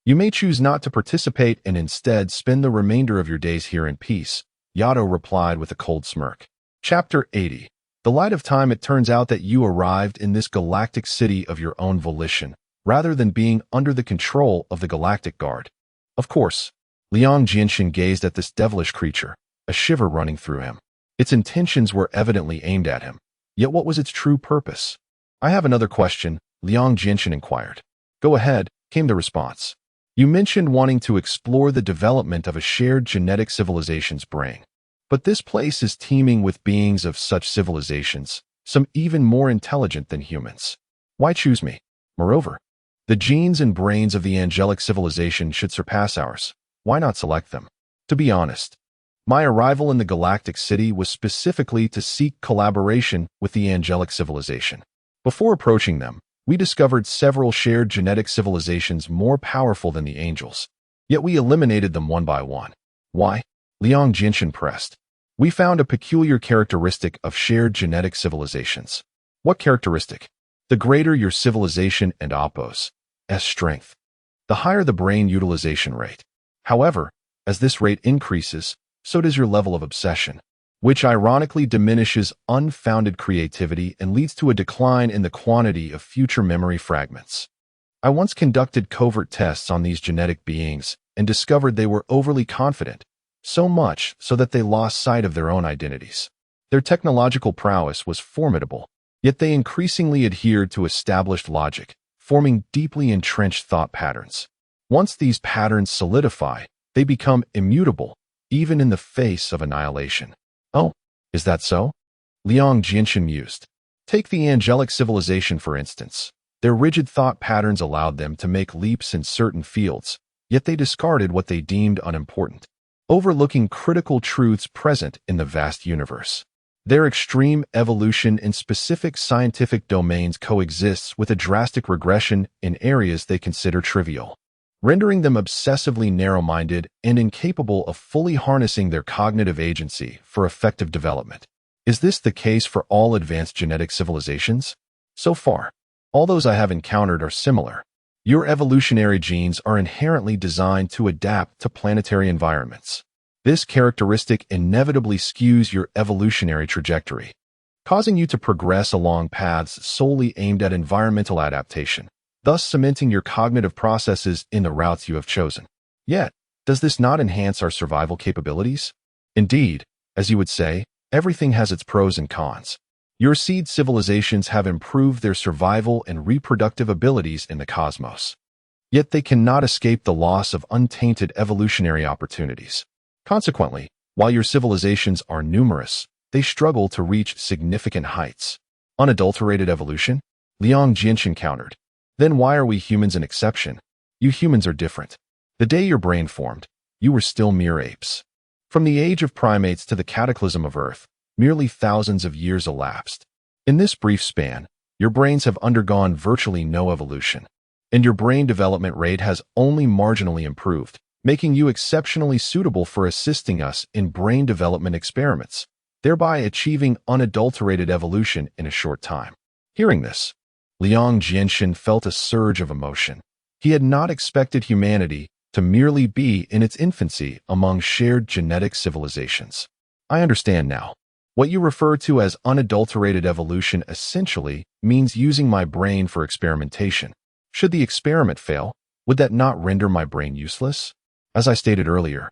you may choose not to participate and instead spend the remainder of your days here in peace, Yato replied with a cold smirk. Chapter 80. The light of time. It turns out that you arrived in this galactic city of your own volition, rather than being under the control of the Galactic Guard. Of course, Liang Jinshin gazed at this devilish creature, a shiver running through him. Its intentions were evidently aimed at him. Yet what was its true purpose? "I have another question," Liang Jinshin inquired. "Go ahead," came the response. "You mentioned wanting to explore the development of a shared genetic civilization's brain. But this place is teeming with beings of such civilizations, some even more intelligent than humans. Why choose me? Moreover, the genes and brains of the angelic civilization should surpass ours. Why not select them?" To be honest, my arrival in the Galactic City was specifically to seek collaboration with the angelic civilization. Before approaching them, we discovered several shared genetic civilizations more powerful than the angels. Yet we eliminated them one by one. Why? Liang Jinshin pressed. "We found a peculiar characteristic of shared genetic civilizations." "What characteristic?" "The greater your civilization and Oppo's strength, the higher the brain utilization rate. However, as this rate increases, so does your level of obsession, which ironically diminishes unfounded creativity and leads to a decline in the quantity of future memory fragments. I once conducted covert tests on these genetic beings and discovered they were overly confident, so much so that they lost sight of their own identities. Their technological prowess was formidable, yet they increasingly adhered to established logic, forming deeply entrenched thought patterns. Once these patterns solidify, they become immutable, even in the face of annihilation." "Oh, is that so?" Liang Jinshin mused. "Take the angelic civilization, for instance. Their rigid thought patterns allowed them to make leaps in certain fields, yet they discarded what they deemed unimportant, overlooking critical truths present in the vast universe. Their extreme evolution in specific scientific domains coexists with a drastic regression in areas they consider trivial, rendering them obsessively narrow-minded and incapable of fully harnessing their cognitive agency for effective development. Is this the case for all advanced genetic civilizations? So far, all those I have encountered are similar. Your evolutionary genes are inherently designed to adapt to planetary environments. This characteristic inevitably skews your evolutionary trajectory, causing you to progress along paths solely aimed at environmental adaptation, thus cementing your cognitive processes in the routes you have chosen. Yet, does this not enhance our survival capabilities? Indeed, as you would say, everything has its pros and cons. Your seed civilizations have improved their survival and reproductive abilities in the cosmos. Yet they cannot escape the loss of untainted evolutionary opportunities. Consequently, while your civilizations are numerous, they struggle to reach significant heights. Unadulterated evolution? Liang Jinshin countered. Then why are we humans an exception? You humans are different. The day your brain formed, you were still mere apes. From the age of primates to the cataclysm of Earth, merely thousands of years elapsed. In this brief span, your brains have undergone virtually no evolution, and your brain development rate has only marginally improved, making you exceptionally suitable for assisting us in brain development experiments, thereby achieving unadulterated evolution in a short time. Hearing this, Liang Jinshin felt a surge of emotion. He had not expected humanity to merely be in its infancy among shared genetic civilizations. I understand now. What you refer to as unadulterated evolution essentially means using my brain for experimentation. Should the experiment fail, would that not render my brain useless? As I stated earlier,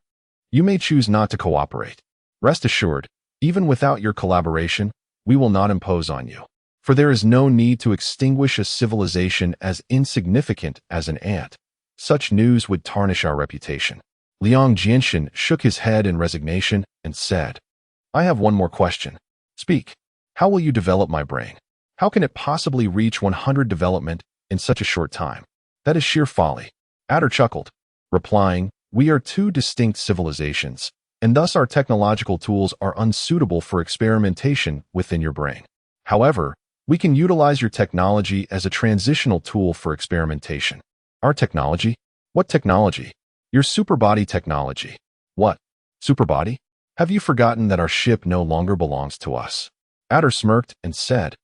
you may choose not to cooperate. Rest assured, even without your collaboration, we will not impose on you. For there is no need to extinguish a civilization as insignificant as an ant. Such news would tarnish our reputation. Liang Jinshin shook his head in resignation and said, I have one more question. Speak. How will you develop my brain? How can it possibly reach 100 development in such a short time? That is sheer folly. Adder chuckled, replying, we are two distinct civilizations, and thus our technological tools are unsuitable for experimentation within your brain. However, we can utilize your technology as a transitional tool for experimentation. Our technology? What technology? Your superbody technology. What? Superbody? Have you forgotten that our ship no longer belongs to us? Adder smirked and said,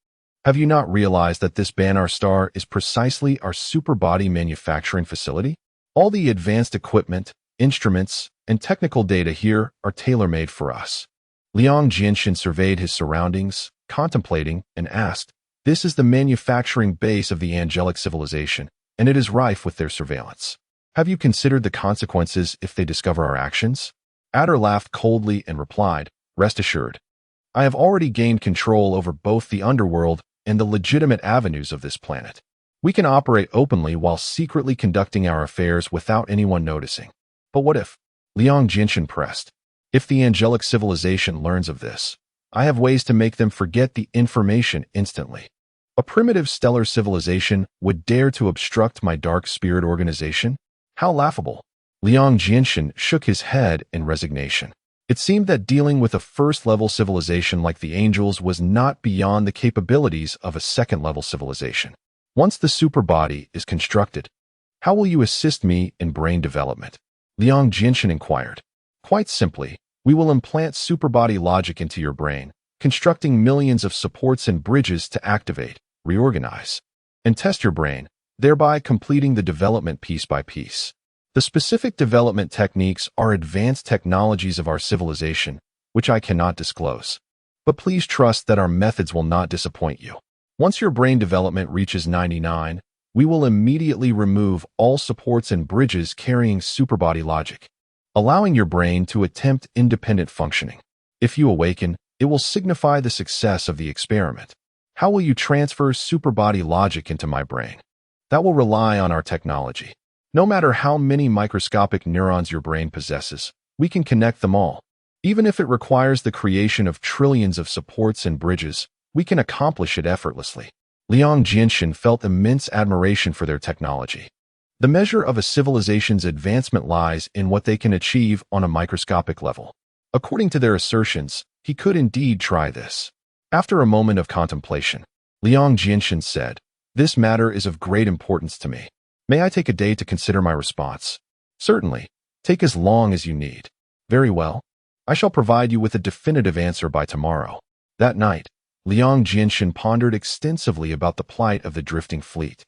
have you not realized that this Banar star is precisely our superbody manufacturing facility? All the advanced equipment, instruments, and technical data here are tailor-made for us. Liang Jinshin surveyed his surroundings, contemplating, and asked, this is the manufacturing base of the angelic civilization, and it is rife with their surveillance. Have you considered the consequences if they discover our actions? Adder laughed coldly and replied, rest assured. I have already gained control over both the underworld and the legitimate avenues of this planet. We can operate openly while secretly conducting our affairs without anyone noticing. But what if? Liang Jinshan pressed. If the angelic civilization learns of this, I have ways to make them forget the information instantly. A primitive stellar civilization would dare to obstruct my dark spirit organization? How laughable. Liang Jinshan shook his head in resignation. It seemed that dealing with a first-level civilization like the angels was not beyond the capabilities of a second-level civilization. Once the superbody is constructed, how will you assist me in brain development? Liang Jinshan inquired. Quite simply, we will implant superbody logic into your brain, constructing millions of supports and bridges to activate, reorganize, and test your brain, thereby completing the development piece by piece. The specific development techniques are advanced technologies of our civilization, which I cannot disclose. But please trust that our methods will not disappoint you. Once your brain development reaches 99, we will immediately remove all supports and bridges carrying superbody logic, allowing your brain to attempt independent functioning. If you awaken, it will signify the success of the experiment. How will you transfer superbody logic into my brain? That will rely on our technology. No matter how many microscopic neurons your brain possesses, we can connect them all. Even if it requires the creation of trillions of supports and bridges, we can accomplish it effortlessly. Liang Jinshan felt immense admiration for their technology. The measure of a civilization's advancement lies in what they can achieve on a microscopic level. According to their assertions, he could indeed try this. After a moment of contemplation, Liang Jinshan said, "This matter is of great importance to me. May I take a day to consider my response?" "Certainly. Take as long as you need." "Very well. I shall provide you with a definitive answer by tomorrow." That night, Liang Jinshan pondered extensively about the plight of the drifting fleet.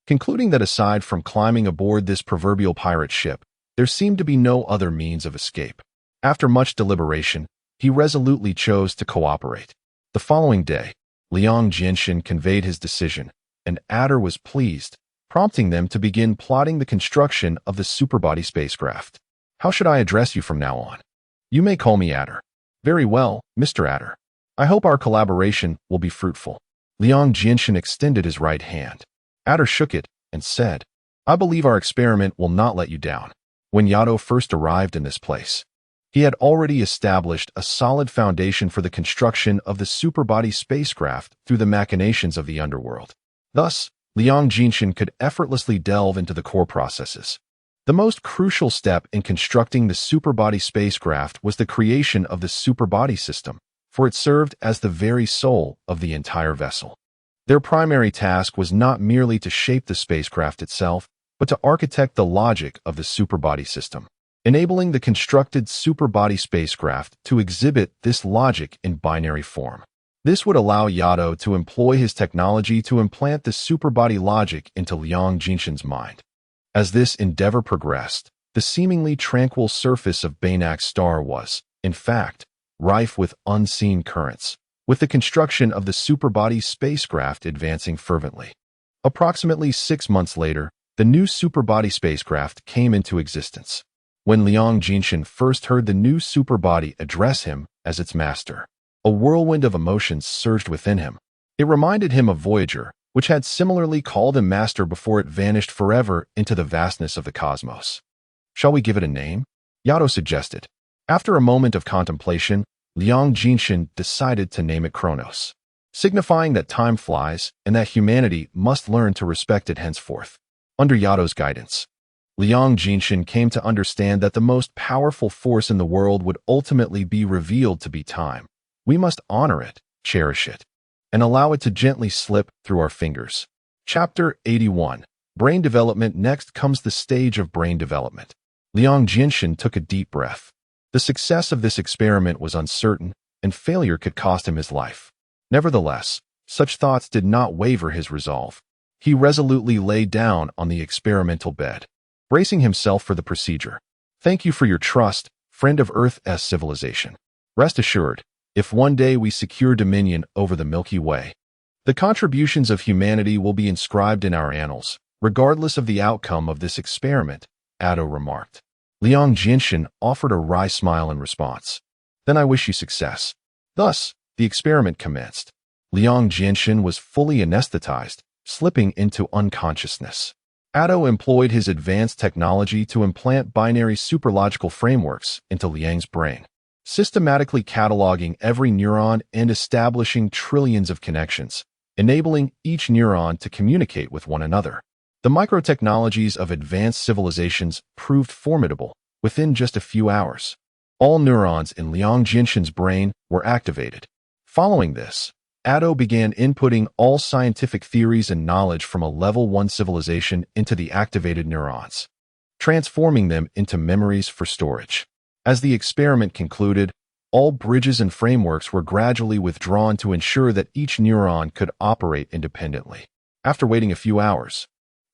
Concluding that aside from climbing aboard this proverbial pirate ship, there seemed to be no other means of escape. After much deliberation, he resolutely chose to cooperate. The following day, Liang Jinshan conveyed his decision, and Adder was pleased, prompting them to begin plotting the construction of the superbody spacecraft. "How should I address you from now on?" "You may call me Adder." "Very well, Mr. Adder. I hope our collaboration will be fruitful." Liang Jinshan extended his right hand. Adder shook it and said, "I believe our experiment will not let you down." When Yato first arrived in this place, he had already established a solid foundation for the construction of the superbody spacecraft through the machinations of the underworld. Thus, Liang Jinshan could effortlessly delve into the core processes. The most crucial step in constructing the superbody spacecraft was the creation of the superbody system, for it served as the very soul of the entire vessel. Their primary task was not merely to shape the spacecraft itself, but to architect the logic of the superbody system, enabling the constructed superbody spacecraft to exhibit this logic in binary form. This would allow Yato to employ his technology to implant the superbody logic into Liang Jinshan's mind. As this endeavor progressed, the seemingly tranquil surface of Banak's star was, in fact, rife with unseen currents, with the construction of the superbody spacecraft advancing fervently. Approximately 6 months later, the new superbody spacecraft came into existence. When Liang Jinshan first heard the new superbody address him as its master, a whirlwind of emotions surged within him. It reminded him of Voyager, which had similarly called him master before it vanished forever into the vastness of the cosmos. "Shall we give it a name?" Yato suggested. After a moment of contemplation, Liang Jinshan decided to name it Kronos, signifying that time flies and that humanity must learn to respect it henceforth. Under Yato's guidance, Liang Jinshan came to understand that the most powerful force in the world would ultimately be revealed to be time. We must honor it, cherish it, and allow it to gently slip through our fingers. Chapter 81. Brain Development. Next comes the stage of brain development. Liang Jinshan took a deep breath. The success of this experiment was uncertain, and failure could cost him his life. Nevertheless, such thoughts did not waver his resolve. He resolutely lay down on the experimental bed, bracing himself for the procedure. "Thank you for your trust, friend of Earth's civilization. Rest assured, if one day we secure dominion over the Milky Way, the contributions of humanity will be inscribed in our annals, Regardless of the outcome of this experiment, Addo remarked. Liang Jinshin offered a wry smile in response. Then I wish you success. Thus, the experiment commenced. Liang Jinshin was fully anesthetized, slipping into unconsciousness. Addo employed his advanced technology to implant binary superlogical frameworks into Liang's brain, systematically cataloging every neuron and establishing trillions of connections, enabling each neuron to communicate with one another. The microtechnologies of advanced civilizations proved formidable within just a few hours. All neurons in Liang Jinshin's brain were activated. Following this, Addo began inputting all scientific theories and knowledge from a level 1 civilization into the activated neurons, transforming them into memories for storage. As the experiment concluded, all bridges and frameworks were gradually withdrawn to ensure that each neuron could operate independently. After waiting a few hours,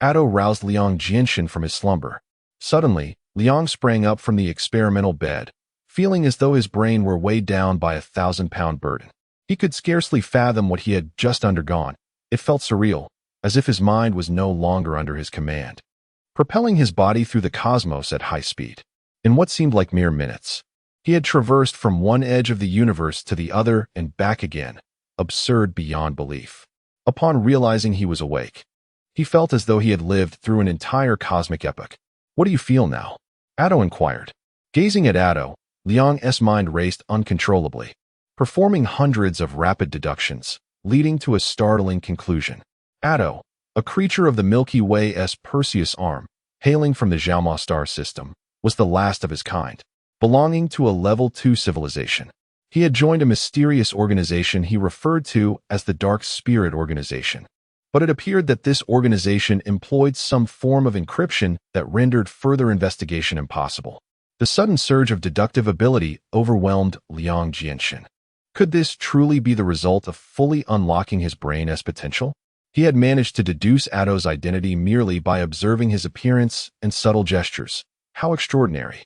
Addo roused Liang Jinshin from his slumber. Suddenly, Liang sprang up from the experimental bed, feeling as though his brain were weighed down by a 1,000-pound burden. He could scarcely fathom what he had just undergone. It felt surreal, as if his mind was no longer under his command, propelling his body through the cosmos at high speed. In what seemed like mere minutes, he had traversed from one edge of the universe to the other and back again, absurd beyond belief. Upon realizing he was awake, he felt as though he had lived through an entire cosmic epoch. What do you feel now? Addo inquired. Gazing at Addo, Liang's mind raced uncontrollably, performing hundreds of rapid deductions, leading to a startling conclusion. Addo, a creature of the Milky Way's Perseus arm, hailing from the Xiaoma star system, was the last of his kind, belonging to a level 2 civilization. He had joined a mysterious organization he referred to as the Dark Spirit Organization, but it appeared that this organization employed some form of encryption that rendered further investigation impossible. The sudden surge of deductive ability overwhelmed Liang Jinshin. Could this truly be the result of fully unlocking his brain's potential? He had managed to deduce Addo's identity merely by observing his appearance and subtle gestures. How extraordinary.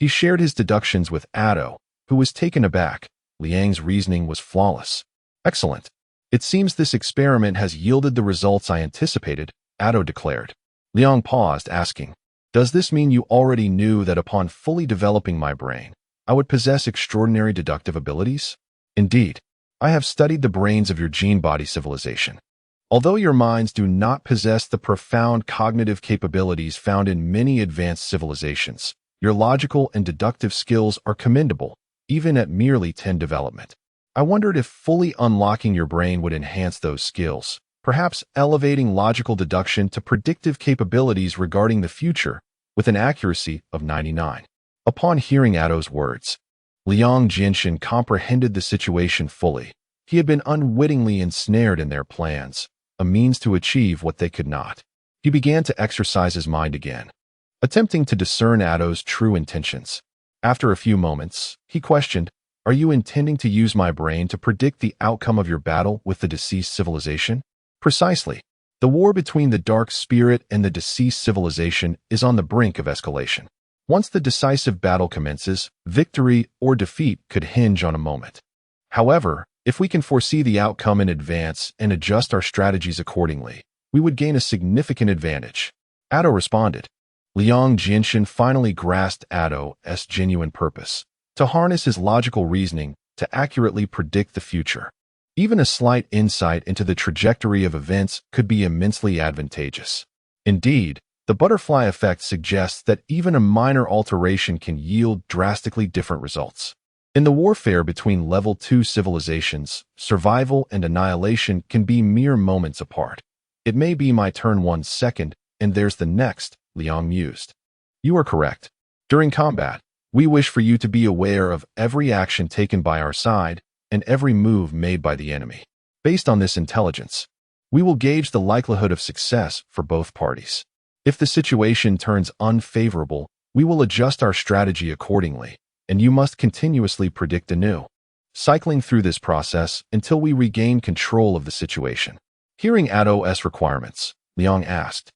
He shared his deductions with Addo, who was taken aback. Liang's reasoning was flawless. Excellent. It seems this experiment has yielded the results I anticipated, Addo declared. Liang paused, asking, does this mean you already knew that upon fully developing my brain, I would possess extraordinary deductive abilities? Indeed, I have studied the brains of your gene-body civilization. Although your minds do not possess the profound cognitive capabilities found in many advanced civilizations, your logical and deductive skills are commendable, even at merely 10 development. I wondered if fully unlocking your brain would enhance those skills, perhaps elevating logical deduction to predictive capabilities regarding the future with an accuracy of 99. Upon hearing Addo's words, Liang Jinshin comprehended the situation fully. He had been unwittingly ensnared in their plans, a means to achieve what they could not. He began to exercise his mind again, attempting to discern Addo's true intentions. After a few moments, he questioned, are you intending to use my brain to predict the outcome of your battle with the deceased civilization? Precisely. The war between the Dark Spirit and the deceased civilization is on the brink of escalation. Once the decisive battle commences, victory or defeat could hinge on a moment. However, if we can foresee the outcome in advance and adjust our strategies accordingly, we would gain a significant advantage. Addo responded. Liang Jinshin finally grasped Addo's genuine purpose, to harness his logical reasoning to accurately predict the future. Even a slight insight into the trajectory of events could be immensely advantageous. Indeed, the butterfly effect suggests that even a minor alteration can yield drastically different results. In the warfare between level 2 civilizations, survival and annihilation can be mere moments apart. It may be my turn 1 second, and there's the next, Liang mused. You are correct. During combat, we wish for you to be aware of every action taken by our side and every move made by the enemy. Based on this intelligence, we will gauge the likelihood of success for both parties. If the situation turns unfavorable, we will adjust our strategy accordingly, and you must continuously predict anew, cycling through this process until we regain control of the situation. Hearing Addo's requirements, Liang asked,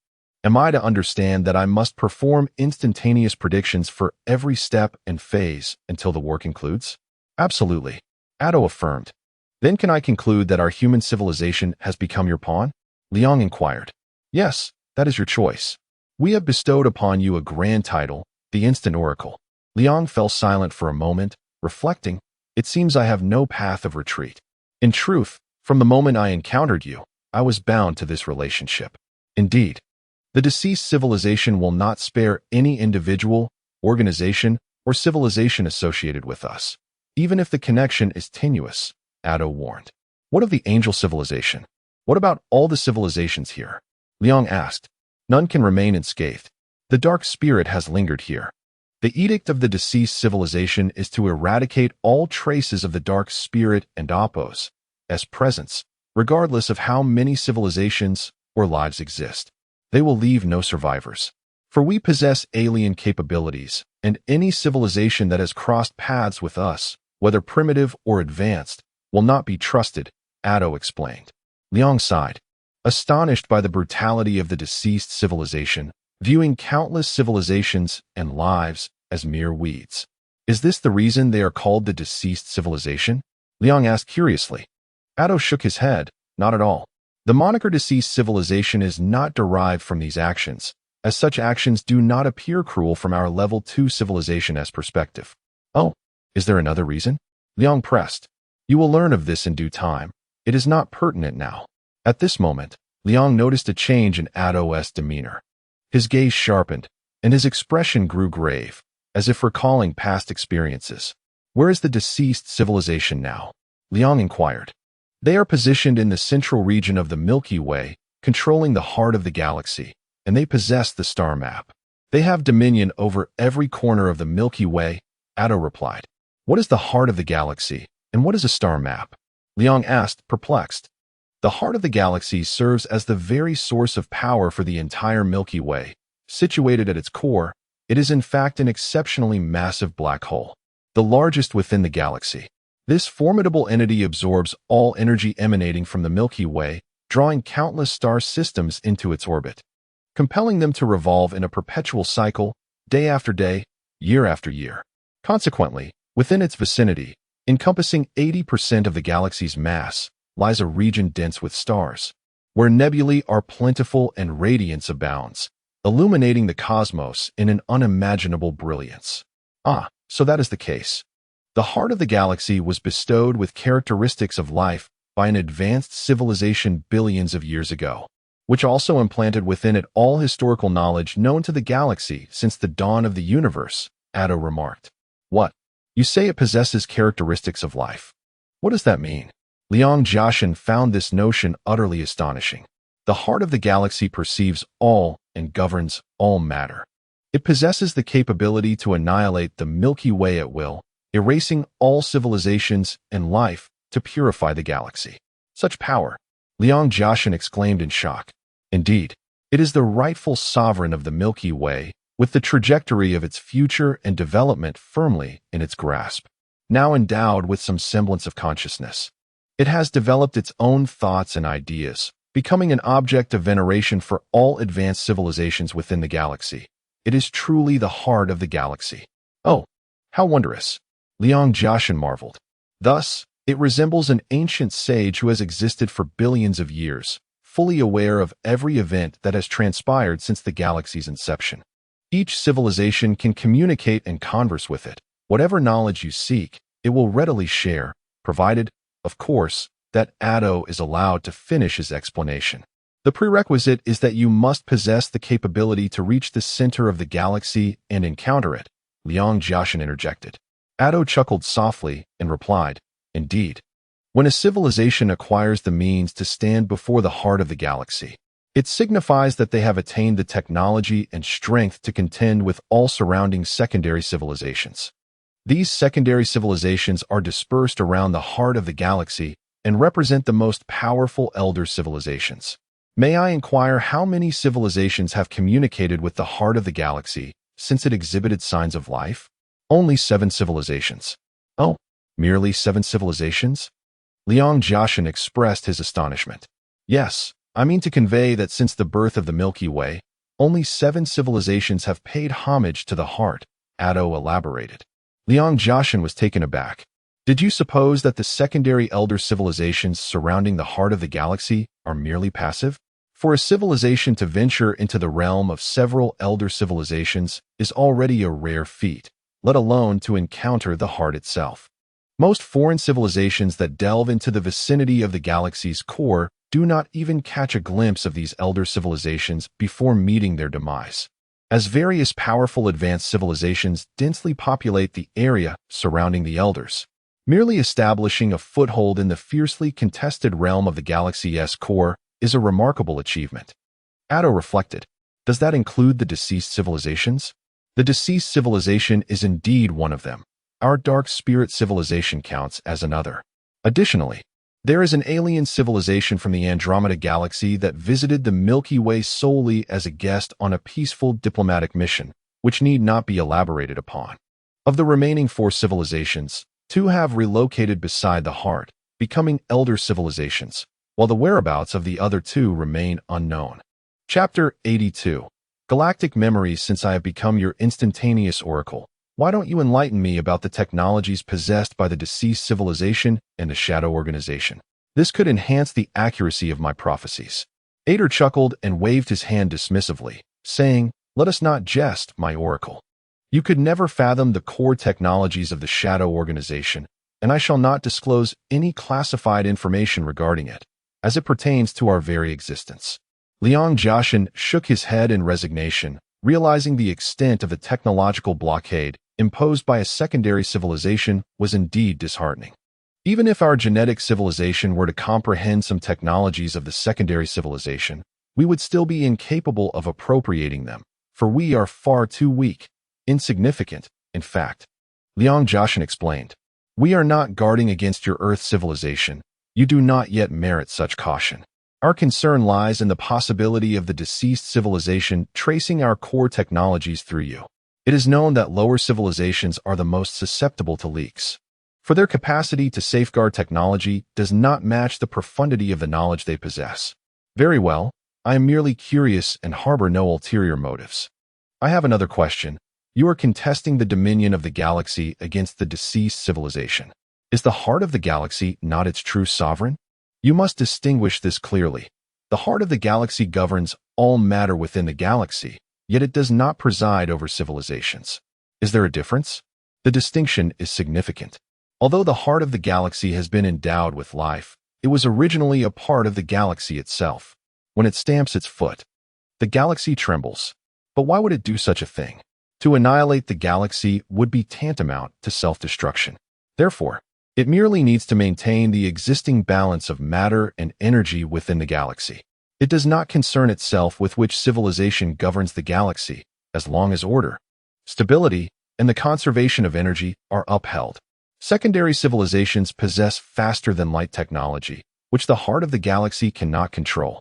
am I to understand that I must perform instantaneous predictions for every step and phase until the war concludes? Absolutely, Addo affirmed. Then can I conclude that our human civilization has become your pawn? Liang inquired. Yes, That is your choice. We have bestowed upon you a grand title, the Instant Oracle. Liang fell silent for a moment, reflecting, it seems I have no path of retreat. In truth, from the moment I encountered you, I was bound to this relationship. Indeed, the deceased civilization will not spare any individual, organization, or civilization associated with us, even if the connection is tenuous, Addo warned. What of the angel civilization? What about all the civilizations here? Liang asked. None can remain unscathed. The dark spirit has lingered here. The edict of the deceased civilization is to eradicate all traces of the dark spirit and Oppos as presence, regardless of how many civilizations or lives exist. They will leave no survivors. For we possess alien capabilities, and any civilization that has crossed paths with us, whether primitive or advanced, will not be trusted, Addo explained. Liang sighed, astonished by the brutality of the deceased civilization, viewing countless civilizations and lives as mere weeds. Is this the reason they are called the deceased civilization? Liang asked curiously. Addo shook his head, not at all. The moniker deceased civilization is not derived from these actions, as such actions do not appear cruel from our level 2 civilization as perspective. Oh, is there another reason? Liang pressed. You will learn of this in due time. It is not pertinent now. At this moment, Liang noticed a change in Addo's demeanor. His gaze sharpened, and his expression grew grave, as if recalling past experiences. Where is the deceased civilization now? Liang inquired. They are positioned in the central region of the Milky Way, controlling the heart of the galaxy, and they possess the star map. They have dominion over every corner of the Milky Way, Addo replied. What is the heart of the galaxy, and what is a star map? Liang asked, perplexed. The heart of the galaxy serves as the very source of power for the entire Milky Way. Situated at its core, it is in fact an exceptionally massive black hole, the largest within the galaxy. This formidable entity absorbs all energy emanating from the Milky Way, drawing countless star systems into its orbit, compelling them to revolve in a perpetual cycle, day after day, year after year. Consequently, within its vicinity, encompassing 80% of the galaxy's mass, lies a region dense with stars, where nebulae are plentiful and radiance abounds, illuminating the cosmos in an unimaginable brilliance. Ah, so that is the case. The heart of the galaxy was bestowed with characteristics of life by an advanced civilization billions of years ago, which also implanted within it all historical knowledge known to the galaxy since the dawn of the universe, Addo remarked. What? You say it possesses characteristics of life. What does that mean? Liang Jiaxin found this notion utterly astonishing. The heart of the galaxy perceives all and governs all matter. It possesses the capability to annihilate the Milky Way at will, erasing all civilizations and life to purify the galaxy. Such power, Liang Jiaxin exclaimed in shock. Indeed, it is the rightful sovereign of the Milky Way, with the trajectory of its future and development firmly in its grasp. Now endowed with some semblance of consciousness, it has developed its own thoughts and ideas, becoming an object of veneration for all advanced civilizations within the galaxy. It is truly the heart of the galaxy. Oh, how wondrous! Liang Jiaxin marveled. Thus, it resembles an ancient sage who has existed for billions of years, fully aware of every event that has transpired since the galaxy's inception. Each civilization can communicate and converse with it. Whatever knowledge you seek, it will readily share, provided, of course, that Addo is allowed to finish his explanation. The prerequisite is that you must possess the capability to reach the center of the galaxy and encounter it, Liang Jiaxin interjected. Addo chuckled softly and replied, Indeed. When a civilization acquires the means to stand before the heart of the galaxy, it signifies that they have attained the technology and strength to contend with all surrounding secondary civilizations. These secondary civilizations are dispersed around the heart of the galaxy and represent the most powerful elder civilizations. May I inquire how many civilizations have communicated with the heart of the galaxy since it exhibited signs of life? Only 7 civilizations. Oh, merely 7 civilizations? Liang Jiaxin expressed his astonishment. Yes, I mean to convey that since the birth of the Milky Way, only 7 civilizations have paid homage to the heart, Addo elaborated. Liang Jiaxin was taken aback. Did you suppose that the secondary elder civilizations surrounding the heart of the galaxy are merely passive? For a civilization to venture into the realm of several elder civilizations is already a rare feat, let alone to encounter the heart itself. Most foreign civilizations that delve into the vicinity of the galaxy's core do not even catch a glimpse of these elder civilizations before meeting their demise, as various powerful advanced civilizations densely populate the area surrounding the elders. Merely establishing a foothold in the fiercely contested realm of the galaxy's core is a remarkable achievement. Atto reflected, does that include the deceased civilizations? The deceased civilization is indeed one of them. Our dark spirit civilization counts as another. Additionally, there is an alien civilization from the Andromeda Galaxy that visited the Milky Way solely as a guest on a peaceful diplomatic mission, which need not be elaborated upon. Of the remaining 4 civilizations, 2 have relocated beside the heart, becoming elder civilizations, while the whereabouts of the other 2 remain unknown. Chapter 82. Galactic Memories. Since I have become your instantaneous oracle, why don't you enlighten me about the technologies possessed by the deceased civilization and the Shadow Organization? This could enhance the accuracy of my prophecies. Ader chuckled and waved his hand dismissively, saying, let us not jest, my oracle. You could never fathom the core technologies of the Shadow Organization, and I shall not disclose any classified information regarding it, as it pertains to our very existence. Liang Jiaxin shook his head in resignation, realizing the extent of the technological blockade imposed by a secondary civilization was indeed disheartening. Even if our genetic civilization were to comprehend some technologies of the secondary civilization, we would still be incapable of appropriating them, for we are far too weak, insignificant, in fact. Liang Jiaxin explained, we are not guarding against your Earth civilization. You do not yet merit such caution. Our concern lies in the possibility of the deceased civilization tracing our core technologies through you. It is known that lower civilizations are the most susceptible to leaks, for their capacity to safeguard technology does not match the profundity of the knowledge they possess. Very well, I am merely curious and harbor no ulterior motives. I have another question. You are contesting the dominion of the galaxy against the deceased civilization. Is the heart of the galaxy not its true sovereign? You must distinguish this clearly. The heart of the galaxy governs all matter within the galaxy, yet it does not preside over civilizations. Is there a difference? The distinction is significant. Although the heart of the galaxy has been endowed with life, it was originally a part of the galaxy itself. When it stamps its foot, the galaxy trembles. But why would it do such a thing? To annihilate the galaxy would be tantamount to self-destruction. Therefore, it merely needs to maintain the existing balance of matter and energy within the galaxy. It does not concern itself with which civilization governs the galaxy, as long as order, stability, and the conservation of energy are upheld. Secondary civilizations possess faster-than-light technology, which the heart of the galaxy cannot control.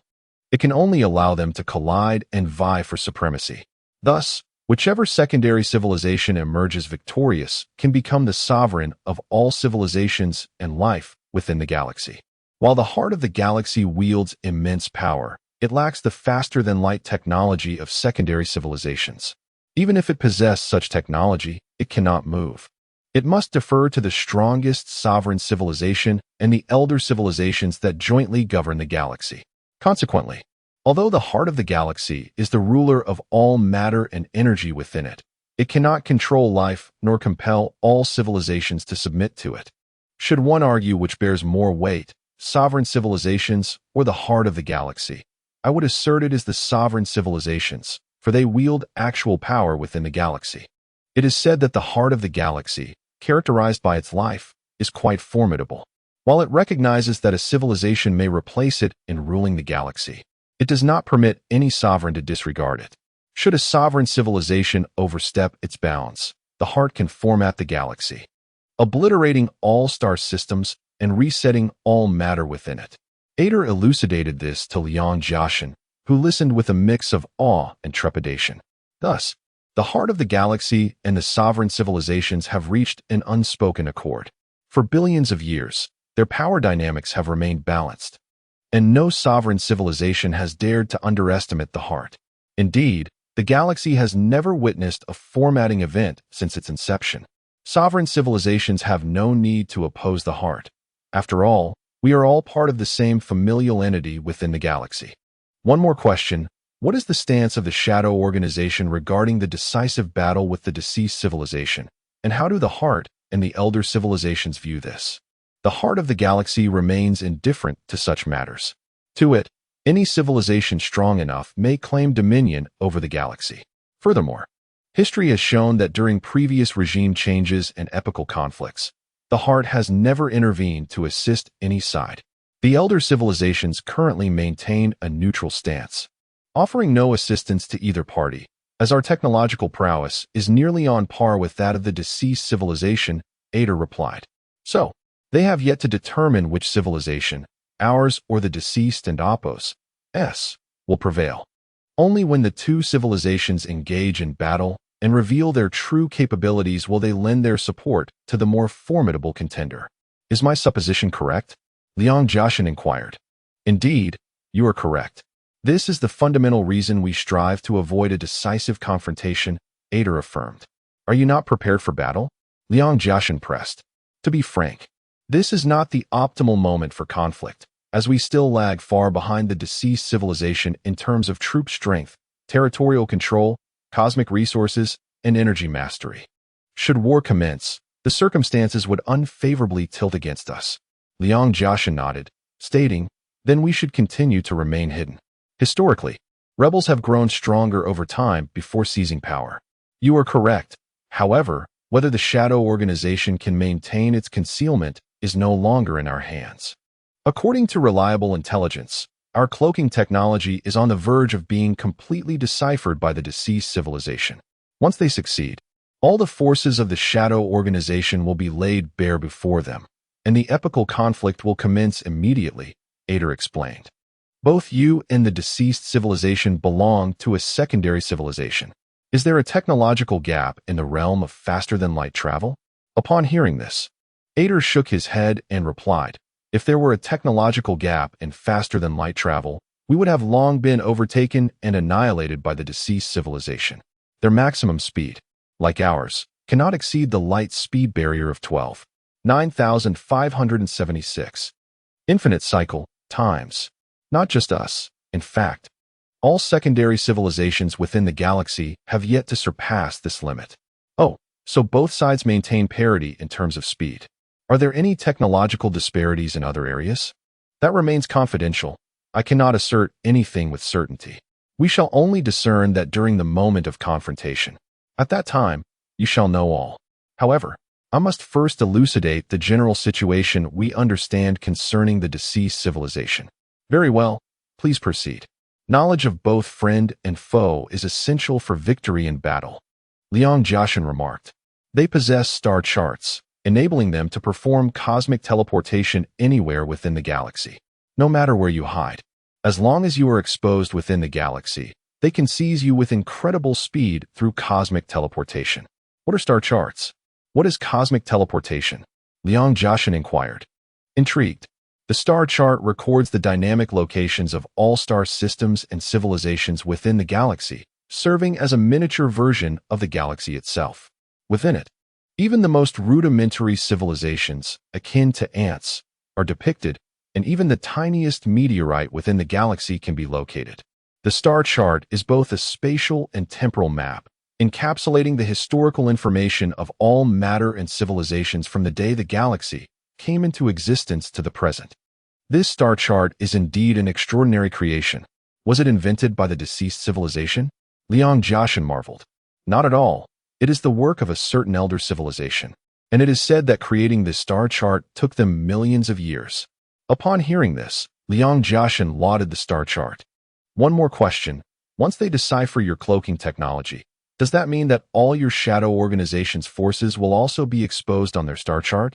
It can only allow them to collide and vie for supremacy. Thus, whichever secondary civilization emerges victorious can become the sovereign of all civilizations and life within the galaxy. While the heart of the galaxy wields immense power, it lacks the faster-than-light technology of secondary civilizations. Even if it possessed such technology, it cannot move. It must defer to the strongest sovereign civilization and the elder civilizations that jointly govern the galaxy. Consequently, although the heart of the galaxy is the ruler of all matter and energy within it, it cannot control life nor compel all civilizations to submit to it. Should one argue which bears more weight, sovereign civilizations or the heart of the galaxy, I would assert it is the sovereign civilizations, for they wield actual power within the galaxy. It is said that the heart of the galaxy, characterized by its life, is quite formidable. While it recognizes that a civilization may replace it in ruling the galaxy, it does not permit any sovereign to disregard it. Should a sovereign civilization overstep its bounds, the heart can format the galaxy, obliterating all star systems and resetting all matter within it. Ader elucidated this to Liang Jiaxin, who listened with a mix of awe and trepidation. Thus, the heart of the galaxy and the sovereign civilizations have reached an unspoken accord. For billions of years, their power dynamics have remained balanced, and no sovereign civilization has dared to underestimate the heart. Indeed, the galaxy has never witnessed a formatting event since its inception. Sovereign civilizations have no need to oppose the heart. After all, we are all part of the same familial entity within the galaxy. One more question. What is the stance of the Shadow Organization regarding the decisive battle with the deceased civilization? And how do the Heart and the Elder civilizations view this? The Heart of the galaxy remains indifferent to such matters. To it, any civilization strong enough may claim dominion over the galaxy. Furthermore, history has shown that during previous regime changes and epochal conflicts, the Heart has never intervened to assist any side. The Elder civilizations currently maintain a neutral stance, offering no assistance to either party, as our technological prowess is nearly on par with that of the deceased civilization, Ader replied. So, they have yet to determine which civilization, ours or the deceased and Opos, will prevail. Only when the two civilizations engage in battle and reveal their true capabilities will they lend their support to the more formidable contender. Is my supposition correct? Liang Jiashan inquired. Indeed, you are correct. This is the fundamental reason we strive to avoid a decisive confrontation, Ader affirmed. Are you not prepared for battle? Liang Jiashan pressed. To be frank, this is not the optimal moment for conflict, as we still lag far behind the deceased civilization in terms of troop strength, territorial control, cosmic resources, and energy mastery. Should war commence, the circumstances would unfavorably tilt against us. Liang Jiashan nodded, stating, then we should continue to remain hidden. Historically, rebels have grown stronger over time before seizing power. You are correct. However, whether the Shadow Organization can maintain its concealment is no longer in our hands. According to reliable intelligence, our cloaking technology is on the verge of being completely deciphered by the deceased civilization. Once they succeed, all the forces of the Shadow Organization will be laid bare before them, and the epochal conflict will commence immediately, Ader explained. Both you and the deceased civilization belong to a secondary civilization. Is there a technological gap in the realm of faster-than-light travel? Upon hearing this, Ader shook his head and replied, if there were a technological gap in faster-than-light travel, we would have long been overtaken and annihilated by the deceased civilization. Their maximum speed, like ours, cannot exceed the light speed barrier of 9,576. Infinite cycle times. Not just us, in fact. All secondary civilizations within the galaxy have yet to surpass this limit. Oh, so both sides maintain parity in terms of speed. Are there any technological disparities in other areas? That remains confidential. I cannot assert anything with certainty. We shall only discern that during the moment of confrontation. At that time, you shall know all. However, I must first elucidate the general situation we understand concerning the deceased civilization. Very well, please proceed. Knowledge of both friend and foe is essential for victory in battle, Liang Jiashan remarked. They possess star charts, enabling them to perform cosmic teleportation anywhere within the galaxy, no matter where you hide. As long as you are exposed within the galaxy, they can seize you with incredible speed through cosmic teleportation. What are star charts? What is cosmic teleportation? Liang Jiashan inquired. Intrigued, the star chart records the dynamic locations of all star systems and civilizations within the galaxy, serving as a miniature version of the galaxy itself. Within it, even the most rudimentary civilizations, akin to ants, are depicted, and even the tiniest meteorite within the galaxy can be located. The star chart is both a spatial and temporal map, encapsulating the historical information of all matter and civilizations from the day the galaxy came into existence to the present. This star chart is indeed an extraordinary creation. Was it invented by the deceased civilization? Liang Jiashan marveled. Not at all. It is the work of a certain elder civilization, and it is said that creating this star chart took them millions of years. Upon hearing this, Liang Jiashan lauded the star chart. One more question. Once they decipher your cloaking technology, does that mean that all your Shadow Organization's forces will also be exposed on their star chart?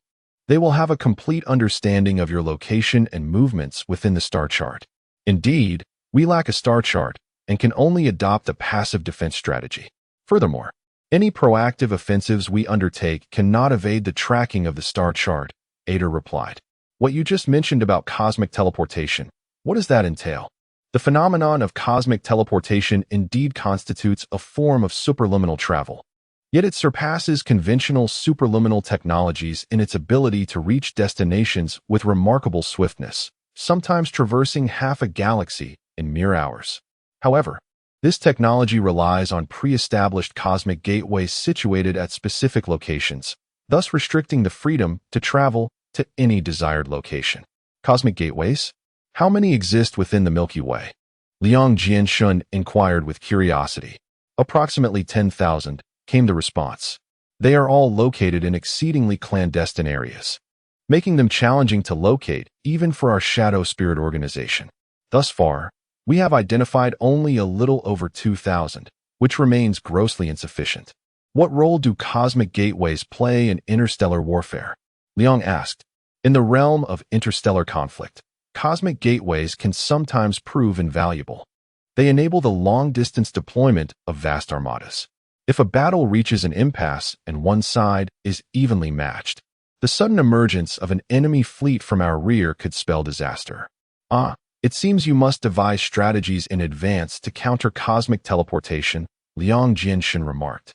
They will have a complete understanding of your location and movements within the star chart. Indeed, we lack a star chart and can only adopt a passive defense strategy. Furthermore, any proactive offensives we undertake cannot evade the tracking of the star chart, Ader replied. What you just mentioned about cosmic teleportation, what does that entail? The phenomenon of cosmic teleportation indeed constitutes a form of superliminal travel. Yet it surpasses conventional superliminal technologies in its ability to reach destinations with remarkable swiftness, sometimes traversing half a galaxy in mere hours. However, this technology relies on pre-established cosmic gateways situated at specific locations, thus restricting the freedom to travel to any desired location. Cosmic gateways? How many exist within the Milky Way? Liang Jianshun inquired with curiosity. Approximately 10,000, came the response. They are all located in exceedingly clandestine areas, making them challenging to locate even for our shadow spirit organization. Thus far, we have identified only a little over 2,000, which remains grossly insufficient. What role do cosmic gateways play in interstellar warfare? Liang asked. In the realm of interstellar conflict, cosmic gateways can sometimes prove invaluable. They enable the long-distance deployment of vast armadas. If a battle reaches an impasse and one side is evenly matched, the sudden emergence of an enemy fleet from our rear could spell disaster. It seems you must devise strategies in advance to counter cosmic teleportation, Liang Jianshun remarked.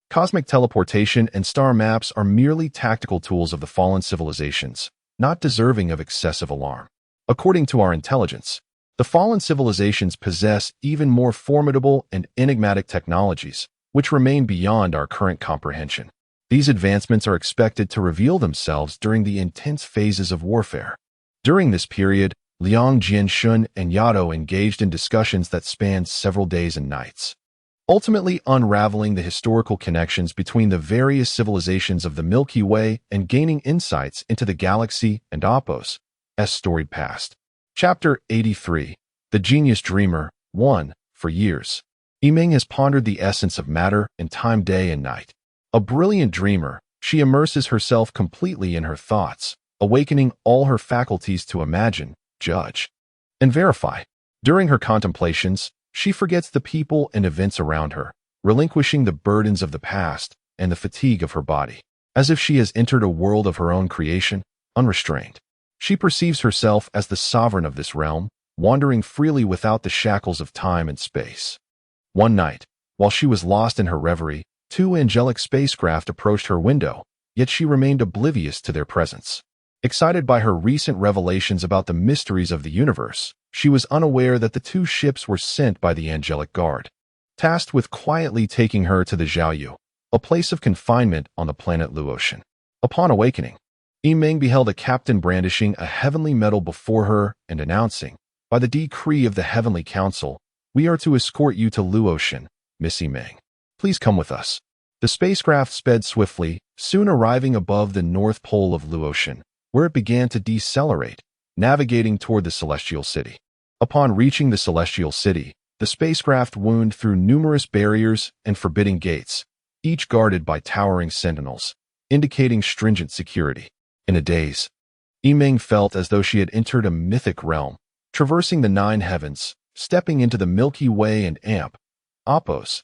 Cosmic teleportation and star maps are merely tactical tools of the fallen civilizations, not deserving of excessive alarm. According to our intelligence, the fallen civilizations possess even more formidable and enigmatic technologies, which remain beyond our current comprehension. These advancements are expected to reveal themselves during the intense phases of warfare. During this period, Liang Jianshun and Yato engaged in discussions that spanned several days and nights, ultimately unraveling the historical connections between the various civilizations of the Milky Way and gaining insights into the galaxy and Apos' storied past. Chapter 83. The Genius Dreamer. 1. For years, Yimeng has pondered the essence of matter and time, day and night. A brilliant dreamer, she immerses herself completely in her thoughts, awakening all her faculties to imagine, judge, and verify. During her contemplations, she forgets the people and events around her, relinquishing the burdens of the past and the fatigue of her body. As if she has entered a world of her own creation, unrestrained. She perceives herself as the sovereign of this realm, wandering freely without the shackles of time and space. One night, while she was lost in her reverie, two angelic spacecraft approached her window, yet she remained oblivious to their presence. Excited by her recent revelations about the mysteries of the universe, she was unaware that the two ships were sent by the angelic guard, tasked with quietly taking her to the Xiaoyu, a place of confinement on the planet Luotian. Upon awakening, Yimeng beheld a captain brandishing a heavenly medal before her and announcing, by the decree of the Heavenly Council, we are to escort you to Luotian, Miss Yimeng. Please come with us. The spacecraft sped swiftly, soon arriving above the north pole of Luotian, where it began to decelerate, navigating toward the Celestial City. Upon reaching the Celestial City, the spacecraft wound through numerous barriers and forbidding gates, each guarded by towering sentinels, indicating stringent security. In a daze, Yimeng felt as though she had entered a mythic realm, traversing the 9 heavens, stepping into the Milky Way and Apos'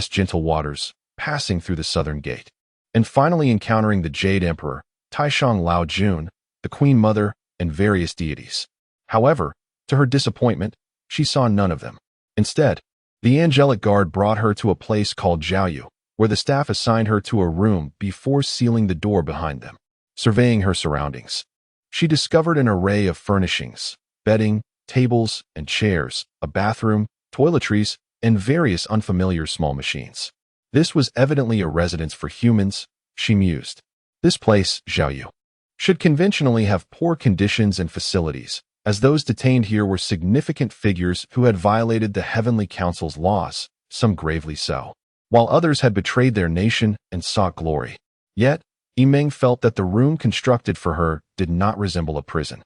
gentle waters, passing through the southern gate, and finally encountering the Jade Emperor, Taishang Lao Jun, the Queen Mother, and various deities. However, to her disappointment, she saw none of them. Instead, the angelic guard brought her to a place called Xiaoyu, where the staff assigned her to a room before sealing the door behind them. Surveying her surroundings, she discovered an array of furnishings, bedding, tables, and chairs, a bathroom, toiletries, and various unfamiliar small machines. This was evidently a residence for humans, she mused. This place, Xiaoyu, should conventionally have poor conditions and facilities, as those detained here were significant figures who had violated the Heavenly Council's laws, some gravely so, while others had betrayed their nation and sought glory. Yet, Yimeng felt that the room constructed for her did not resemble a prison,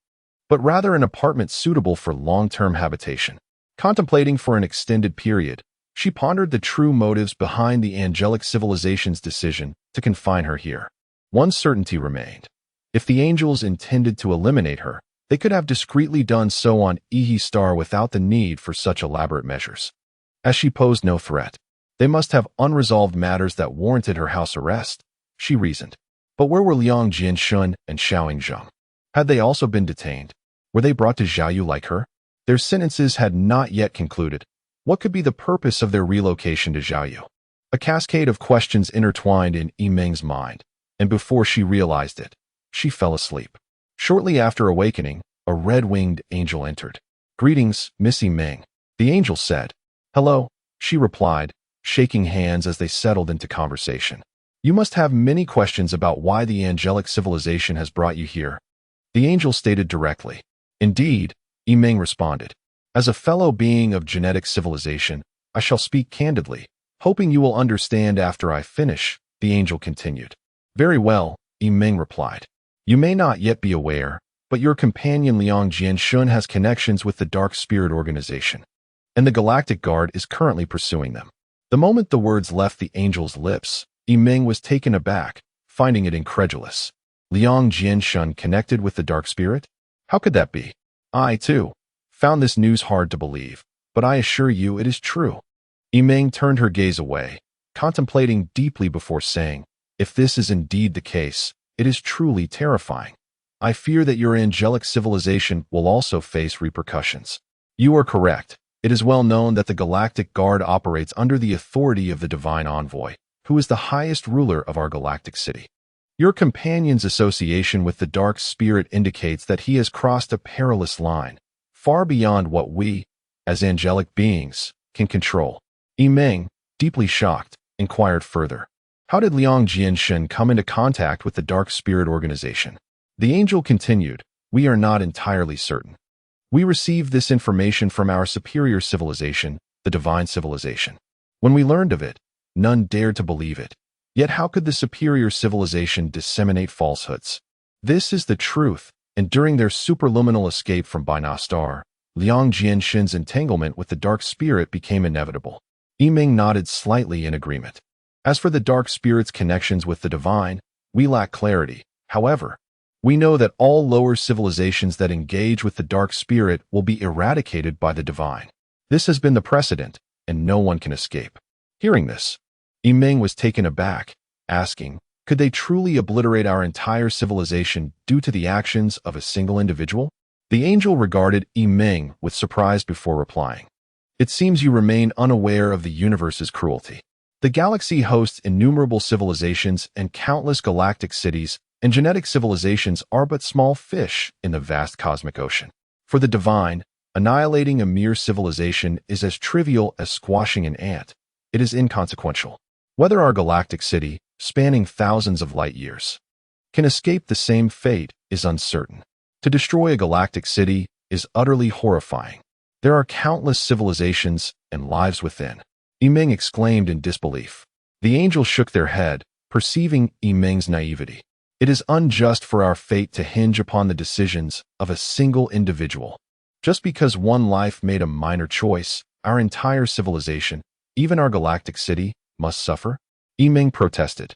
but rather an apartment suitable for long-term habitation. Contemplating for an extended period, she pondered the true motives behind the angelic civilization's decision to confine her here. One certainty remained. If the angels intended to eliminate her, they could have discreetly done so on Ehe Star without the need for such elaborate measures. As she posed no threat, they must have unresolved matters that warranted her house arrest, she reasoned. But where were Liang Jianshun and Xiaoying Zheng? Had they also been detained? Were they brought to Xiaoyu like her? Their sentences had not yet concluded. What could be the purpose of their relocation to Xiaoyu? A cascade of questions intertwined in Yimeng's mind, and before she realized it, she fell asleep. Shortly after awakening, a red-winged angel entered. Greetings, Miss Yimeng, The angel said. "Hello," she replied, shaking hands as they settled into conversation. "You must have many questions about why the angelic civilization has brought you here," the angel stated directly. "Indeed," Yimeng responded. "As a fellow being of genetic civilization, I shall speak candidly, hoping you will understand after I finish," the angel continued. "Very well," Yimeng replied. "You may not yet be aware, but your companion Liang Jianshun has connections with the Dark Spirit Organization, and the Galactic Guard is currently pursuing them." The moment the words left the angel's lips, Yimeng was taken aback, finding it incredulous. Liang Jianshun connected with the Dark Spirit? How could that be? I, too, found this news hard to believe, but I assure you it is true. Yimeng turned her gaze away, contemplating deeply before saying, "If this is indeed the case, it is truly terrifying. I fear that your angelic civilization will also face repercussions." "You are correct. It is well known that the Galactic Guard operates under the authority of the Divine Envoy, who is the highest ruler of our galactic city. Your companion's association with the Dark Spirit indicates that he has crossed a perilous line, far beyond what we, as angelic beings, can control." Yimeng, deeply shocked, inquired further, "How did Liang Jianshun come into contact with the Dark Spirit Organization?" The angel continued, "We are not entirely certain. We received this information from our superior civilization, the Divine Civilization. When we learned of it, none dared to believe it. Yet how could the superior civilization disseminate falsehoods? This is the truth, and during their superluminal escape from Binah Star, Liang Jianshun's entanglement with the Dark Spirit became inevitable." Yimeng nodded slightly in agreement. "As for the Dark Spirit's connections with the Divine, we lack clarity. However, we know that all lower civilizations that engage with the Dark Spirit will be eradicated by the Divine. This has been the precedent, and no one can escape." Hearing this, Yimeng was taken aback, asking, "Could they truly obliterate our entire civilization due to the actions of a single individual?" The angel regarded Yimeng with surprise before replying, "It seems you remain unaware of the universe's cruelty. The galaxy hosts innumerable civilizations and countless galactic cities, and genetic civilizations are but small fish in the vast cosmic ocean. For the Divine, annihilating a mere civilization is as trivial as squashing an ant. It is inconsequential. Whether our galactic city, spanning thousands of light years, can escape the same fate is uncertain. To destroy a galactic city is utterly horrifying. There are countless civilizations and lives within." Yimeng exclaimed in disbelief. The angels shook their head, perceiving Yimeng's naivety. "It is unjust for our fate to hinge upon the decisions of a single individual. Just because one life made a minor choice, our entire civilization, even our galactic city, must suffer?" Yimeng protested.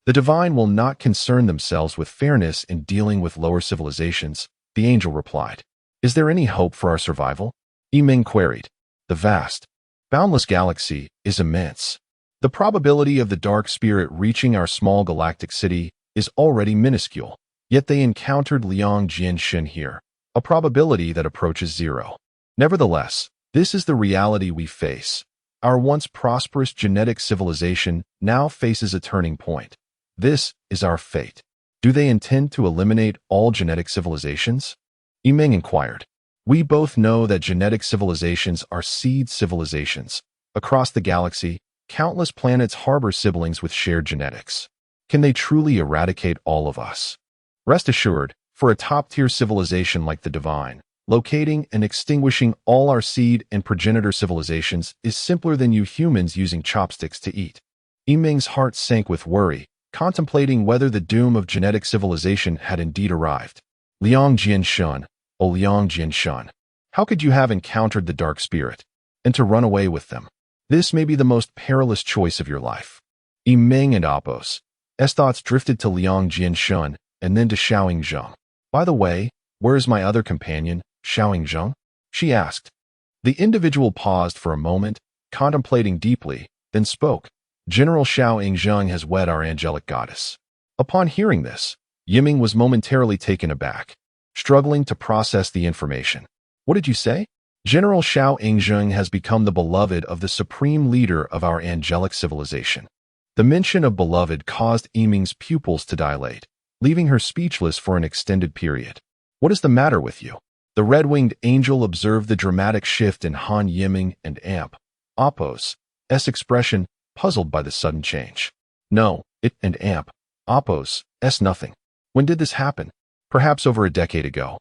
"The Divine will not concern themselves with fairness in dealing with lower civilizations," the angel replied. "Is there any hope for our survival?" Yimeng queried. "The vast, boundless galaxy is immense. The probability of the Dark Spirit reaching our small galactic city is already minuscule, yet they encountered Liang Jianshun here, a probability that approaches zero. Nevertheless, this is the reality we face. Our once prosperous genetic civilization now faces a turning point. This is our fate. Do they intend to eliminate all genetic civilizations?" Yimeng inquired. "We both know that genetic civilizations are seed civilizations. Across the galaxy, countless planets harbor siblings with shared genetics. Can they truly eradicate all of us? Rest assured, for a top-tier civilization like the Divine, locating and extinguishing all our seed and progenitor civilizations is simpler than you humans using chopsticks to eat." Yimeng's heart sank with worry, contemplating whether the doom of genetic civilization had indeed arrived. "Liang Jianshun, O Liang Jianshun, how could you have encountered the Dark Spirit, and to run away with them? This may be the most perilous choice of your life." Yimeng and Apos' thoughts drifted to Liang Jianshun and then to Xiaoying Zheng. "By the way, where is my other companion, Xiaoying Zheng?" she asked. The individual paused for a moment, contemplating deeply, then spoke. "General Xiaoying Zheng has wed our angelic goddess." Upon hearing this, Yimeng was momentarily taken aback, struggling to process the information. "What did you say?" "General Xiaoying Zheng has become the beloved of the supreme leader of our angelic civilization." The mention of beloved caused Yimeng's pupils to dilate, leaving her speechless for an extended period. "What is the matter with you?" The red-winged angel observed the dramatic shift in Han Yiming and Apo's expression, puzzled by the sudden change. No, it and Apo's nothing. When did this happen? Perhaps over a decade ago.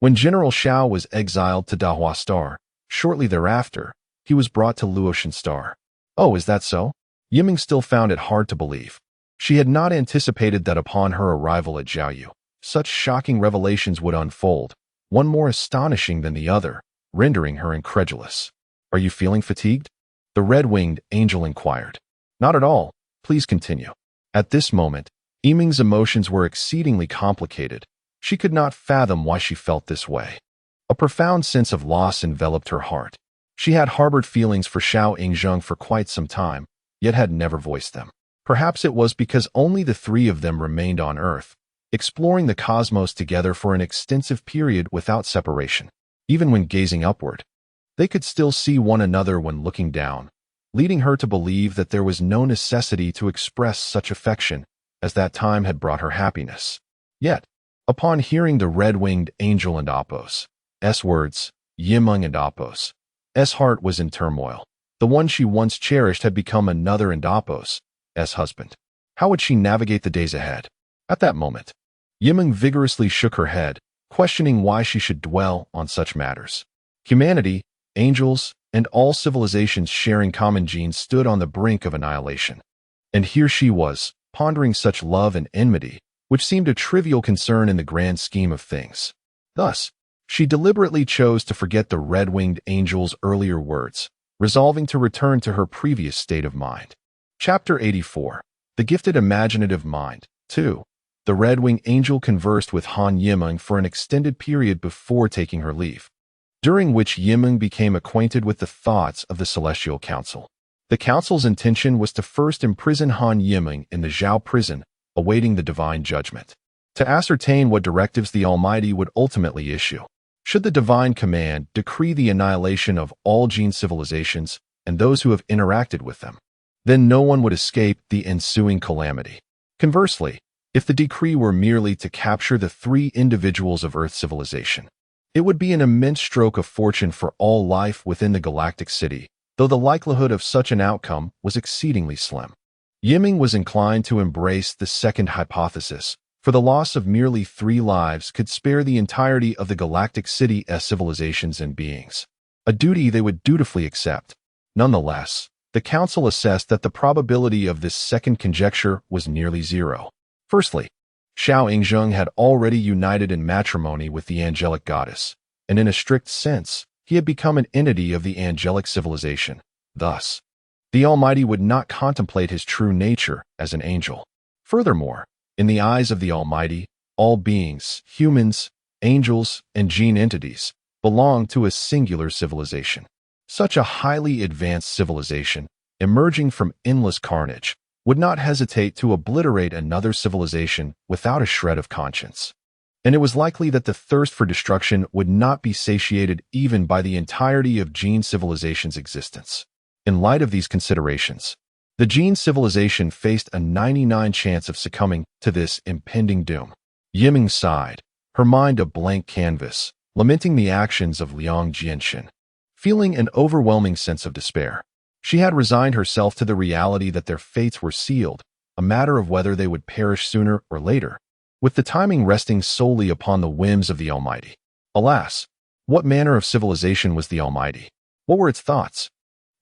When General Shao was exiled to Dahua Star, shortly thereafter, he was brought to Luotian Star. Oh, is that so? Yiming still found it hard to believe. She had not anticipated that upon her arrival at Jiaoyu, such shocking revelations would unfold, one more astonishing than the other, rendering her incredulous. Are you feeling fatigued? The red-winged angel inquired. Not at all. Please continue. At this moment, Yiming's emotions were exceedingly complicated. She could not fathom why she felt this way. A profound sense of loss enveloped her heart. She had harbored feelings for Xiao Yingzheng for quite some time, yet had never voiced them. Perhaps it was because only the three of them remained on Earth, exploring the cosmos together for an extensive period without separation. Even when gazing upward, they could still see one another when looking down, leading her to believe that there was no necessity to express such affection, as that time had brought her happiness. Yet, upon hearing the red-winged angel and Apo's words, Yiming and Apo's heart was in turmoil. The one she once cherished had become another and Apo's husband. How would she navigate the days ahead? At that moment, Yiming vigorously shook her head, questioning why she should dwell on such matters. Humanity, angels, and all civilizations sharing common genes stood on the brink of annihilation. And here she was, pondering such love and enmity, which seemed a trivial concern in the grand scheme of things. Thus, she deliberately chose to forget the red-winged angel's earlier words, resolving to return to her previous state of mind. Chapter 84. The Gifted Imaginative Mind. 2. The red-winged angel conversed with Han Yiming for an extended period before taking her leave, during which Yiming became acquainted with the thoughts of the Celestial Council. The Council's intention was to first imprison Han Yiming in the Zhao prison, awaiting the divine judgment, to ascertain what directives the Almighty would ultimately issue. Should the divine command decree the annihilation of all gene civilizations and those who have interacted with them, then no one would escape the ensuing calamity. Conversely, if the decree were merely to capture the three individuals of Earth civilization, it would be an immense stroke of fortune for all life within the galactic city, though the likelihood of such an outcome was exceedingly slim. Yiming was inclined to embrace the second hypothesis, for the loss of merely 3 lives could spare the entirety of the galactic city's civilizations and beings, a duty they would dutifully accept. Nonetheless, the Council assessed that the probability of this second conjecture was nearly zero. Firstly, Xiao Yingzheng had already united in matrimony with the angelic goddess, and in a strict sense, he had become an entity of the angelic civilization. Thus, the Almighty would not contemplate his true nature as an angel. Furthermore, in the eyes of the Almighty, all beings, humans, angels, and gene entities, belong to a singular civilization. Such a highly advanced civilization, emerging from endless carnage, would not hesitate to obliterate another civilization without a shred of conscience. And it was likely that the thirst for destruction would not be satiated even by the entirety of gene civilization's existence. In light of these considerations, the gene civilization faced a 99% chance of succumbing to this impending doom. Yiming sighed, her mind a blank canvas, lamenting the actions of Liang Jianxin. Feeling an overwhelming sense of despair, she had resigned herself to the reality that their fates were sealed, a matter of whether they would perish sooner or later, with the timing resting solely upon the whims of the Almighty. Alas, what manner of civilization was the Almighty? What were its thoughts?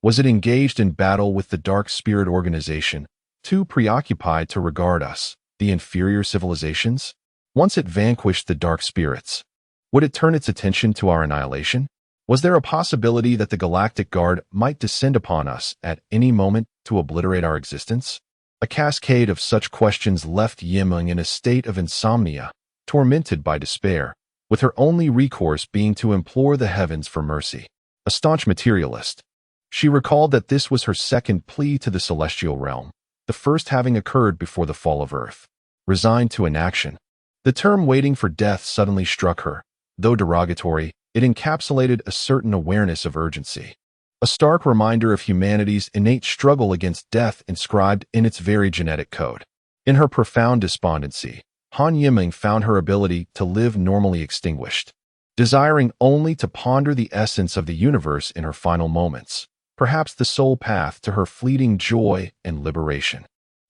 Was it engaged in battle with the Dark Spirit Organization, too preoccupied to regard us, the inferior civilizations? Once it vanquished the Dark Spirits, would it turn its attention to our annihilation? Was there a possibility that the Galactic Guard might descend upon us at any moment to obliterate our existence? A cascade of such questions left Yiming in a state of insomnia, tormented by despair, with her only recourse being to implore the heavens for mercy. A staunch materialist, she recalled that this was her second plea to the celestial realm, the first having occurred before the fall of Earth. Resigned to inaction, the term waiting for death suddenly struck her. Though derogatory, it encapsulated a certain awareness of urgency, a stark reminder of humanity's innate struggle against death inscribed in its very genetic code. In her profound despondency, Han Yiming found her ability to live normally extinguished. desiring only to ponder the essence of the universe in her final moments, perhaps the sole path to her fleeting joy and liberation.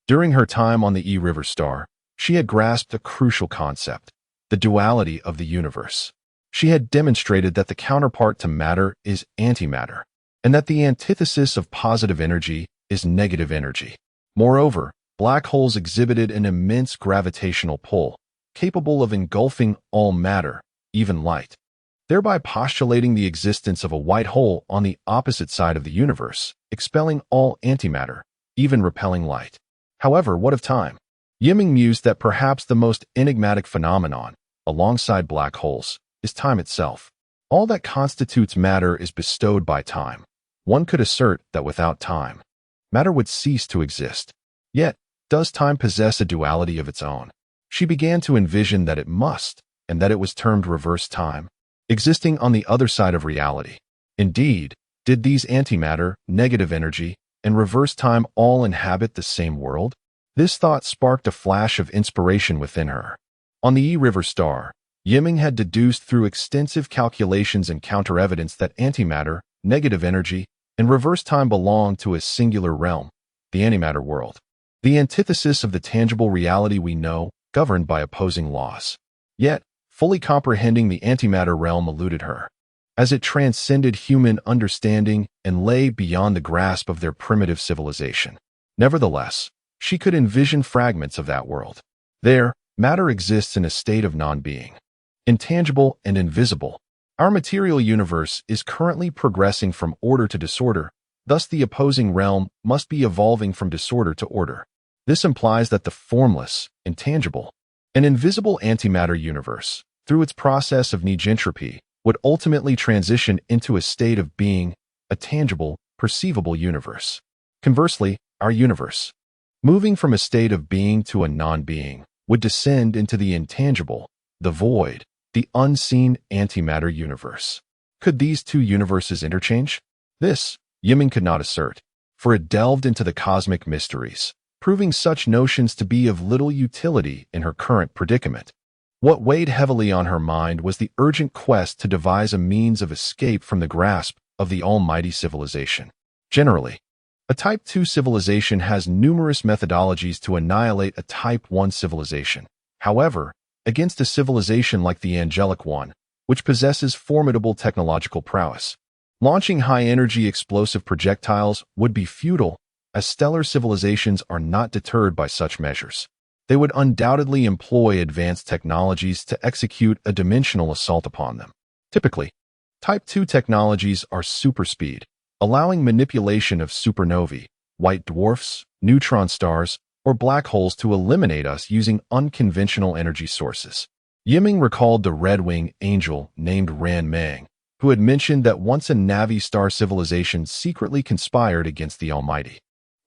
During her time on the E-River star, she had grasped a crucial concept, the duality of the universe. She had demonstrated that the counterpart to matter is antimatter, and that the antithesis of positive energy is negative energy. Moreover, black holes exhibited an immense gravitational pull, capable of engulfing all matter, even light, thereby postulating the existence of a white hole on the opposite side of the universe, expelling all antimatter, even repelling light. However, what of time? Yiming mused that perhaps the most enigmatic phenomenon, alongside black holes, is time itself. All that constitutes matter is bestowed by time. One could assert that without time, matter would cease to exist. Yet, does time possess a duality of its own? She began to envision that it must, and that it was termed reverse time, existing on the other side of reality. Indeed, did these antimatter, negative energy, and reverse time all inhabit the same world? This thought sparked a flash of inspiration within her. On the E-River star, Yiming had deduced through extensive calculations and counter-evidence that antimatter, negative energy, and reverse time belong to a singular realm, the antimatter world, the antithesis of the tangible reality we know, governed by opposing laws. Yet, fully comprehending the antimatter realm eluded her, as it transcended human understanding and lay beyond the grasp of their primitive civilization. Nevertheless, she could envision fragments of that world. There, matter exists in a state of non-being, intangible and invisible. Our material universe is currently progressing from order to disorder, thus the opposing realm must be evolving from disorder to order. This implies that the formless, intangible, and invisible antimatter universe, through its process of negentropy, would ultimately transition into a state of being, a tangible, perceivable universe. Conversely, our universe, moving from a state of being to a non-being, would descend into the intangible, the void, the unseen antimatter universe. Could these two universes interchange? This, Yiming could not assert, for it delved into the cosmic mysteries, proving such notions to be of little utility in her current predicament. What weighed heavily on her mind was the urgent quest to devise a means of escape from the grasp of the almighty civilization. Generally, a Type 2 civilization has numerous methodologies to annihilate a Type 1 civilization. However, against a civilization like the angelic one, which possesses formidable technological prowess, launching high-energy explosive projectiles would be futile, as stellar civilizations are not deterred by such measures. They would undoubtedly employ advanced technologies to execute a dimensional assault upon them. Typically, Type 2 technologies are superspeed, allowing manipulation of supernovae, white dwarfs, neutron stars, or black holes to eliminate us using unconventional energy sources. Yiming recalled the Red-Wing angel named Ran Mang, who had mentioned that once a Navi star civilization secretly conspired against the Almighty,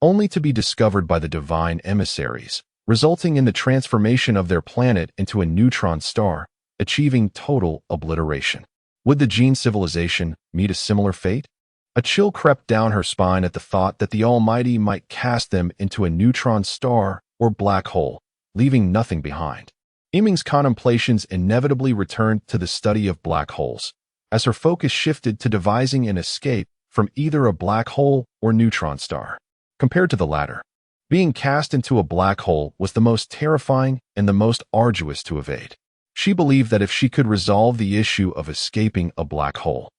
only to be discovered by the divine emissaries, resulting in the transformation of their planet into a neutron star, achieving total obliteration. Would the Gene civilization meet a similar fate? A chill crept down her spine at the thought that the Almighty might cast them into a neutron star or black hole, leaving nothing behind. Yiming's contemplations inevitably returned to the study of black holes, as her focus shifted to devising an escape from either a black hole or neutron star. Compared to the latter, being cast into a black hole was the most terrifying and the most arduous to evade. She believed that if she could resolve the issue of escaping a black hole,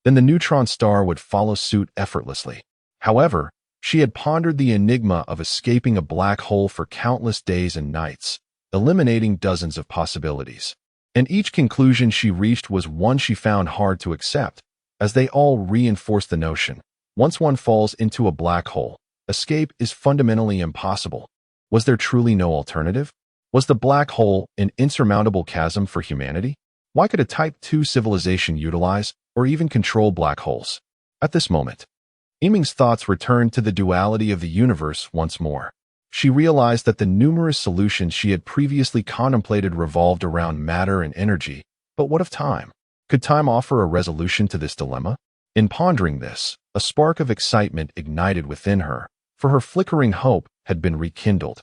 then the neutron star would follow suit effortlessly. However, she had pondered the enigma of escaping a black hole for countless days and nights, eliminating dozens of possibilities. And each conclusion she reached was one she found hard to accept, as they all reinforced the notion, once one falls into a black hole, escape is fundamentally impossible. Was there truly no alternative? Was the black hole an insurmountable chasm for humanity? Why could a Type 2 civilization utilize or even control black holes? At this moment, Yiming's thoughts returned to the duality of the universe once more. She realized that the numerous solutions she had previously contemplated revolved around matter and energy, but what of time? Could time offer a resolution to this dilemma? In pondering this, a spark of excitement ignited within her, for her flickering hope had been rekindled,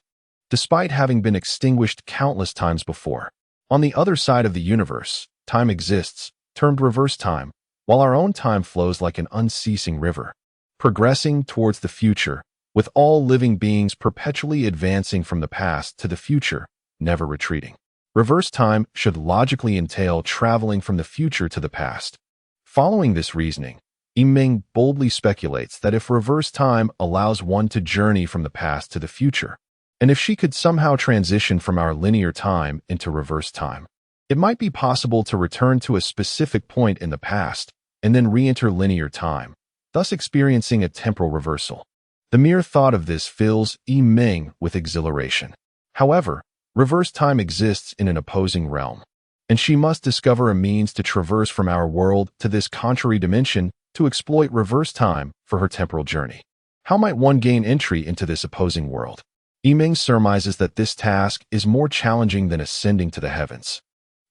despite having been extinguished countless times before. On the other side of the universe, time exists, termed reverse time, while our own time flows like an unceasing river, progressing towards the future, with all living beings perpetually advancing from the past to the future, never retreating. Reverse time should logically entail traveling from the future to the past. Following this reasoning, Yiming boldly speculates that if reverse time allows one to journey from the past to the future, and if she could somehow transition from our linear time into reverse time, it might be possible to return to a specific point in the past and then re-enter linear time, thus experiencing a temporal reversal. The mere thought of this fills Yiming with exhilaration. However, reverse time exists in an opposing realm, and she must discover a means to traverse from our world to this contrary dimension to exploit reverse time for her temporal journey. How might one gain entry into this opposing world? Yiming surmises that this task is more challenging than ascending to the heavens,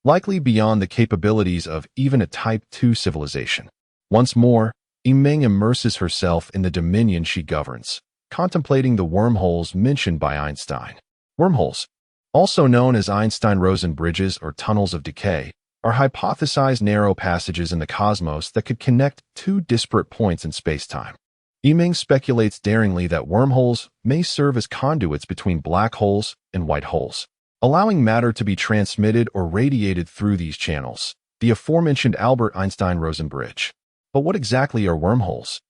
likely beyond the capabilities of even a Type 2 civilization. Once more, Yiming immerses herself in the dominion she governs, contemplating the wormholes mentioned by Einstein. Wormholes, also known as Einstein-Rosen bridges or tunnels of decay, are hypothesized narrow passages in the cosmos that could connect two disparate points in space-time. Yiming speculates daringly that wormholes may serve as conduits between black holes and white holes, allowing matter to be transmitted or radiated through these channels, the aforementioned Albert Einstein-Rosen bridge. But what exactly are wormholes?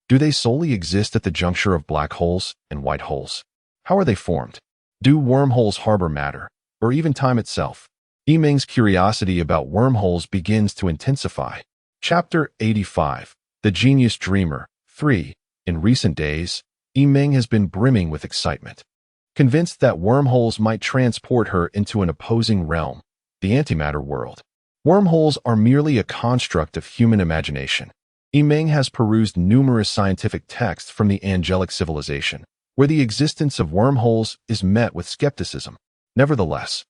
Do they solely exist at the juncture of black holes and white holes? How are they formed? Do wormholes harbor matter, or even time itself? Yiming's curiosity about wormholes begins to intensify. Chapter 85, The Genius Dreamer, 3. In recent days, Yiming has been brimming with excitement. Convinced that wormholes might transport her into an opposing realm, the antimatter world. Wormholes are merely a construct of human imagination. Yiming has perused numerous scientific texts from the angelic civilization, where the existence of wormholes is met with skepticism. Nevertheless,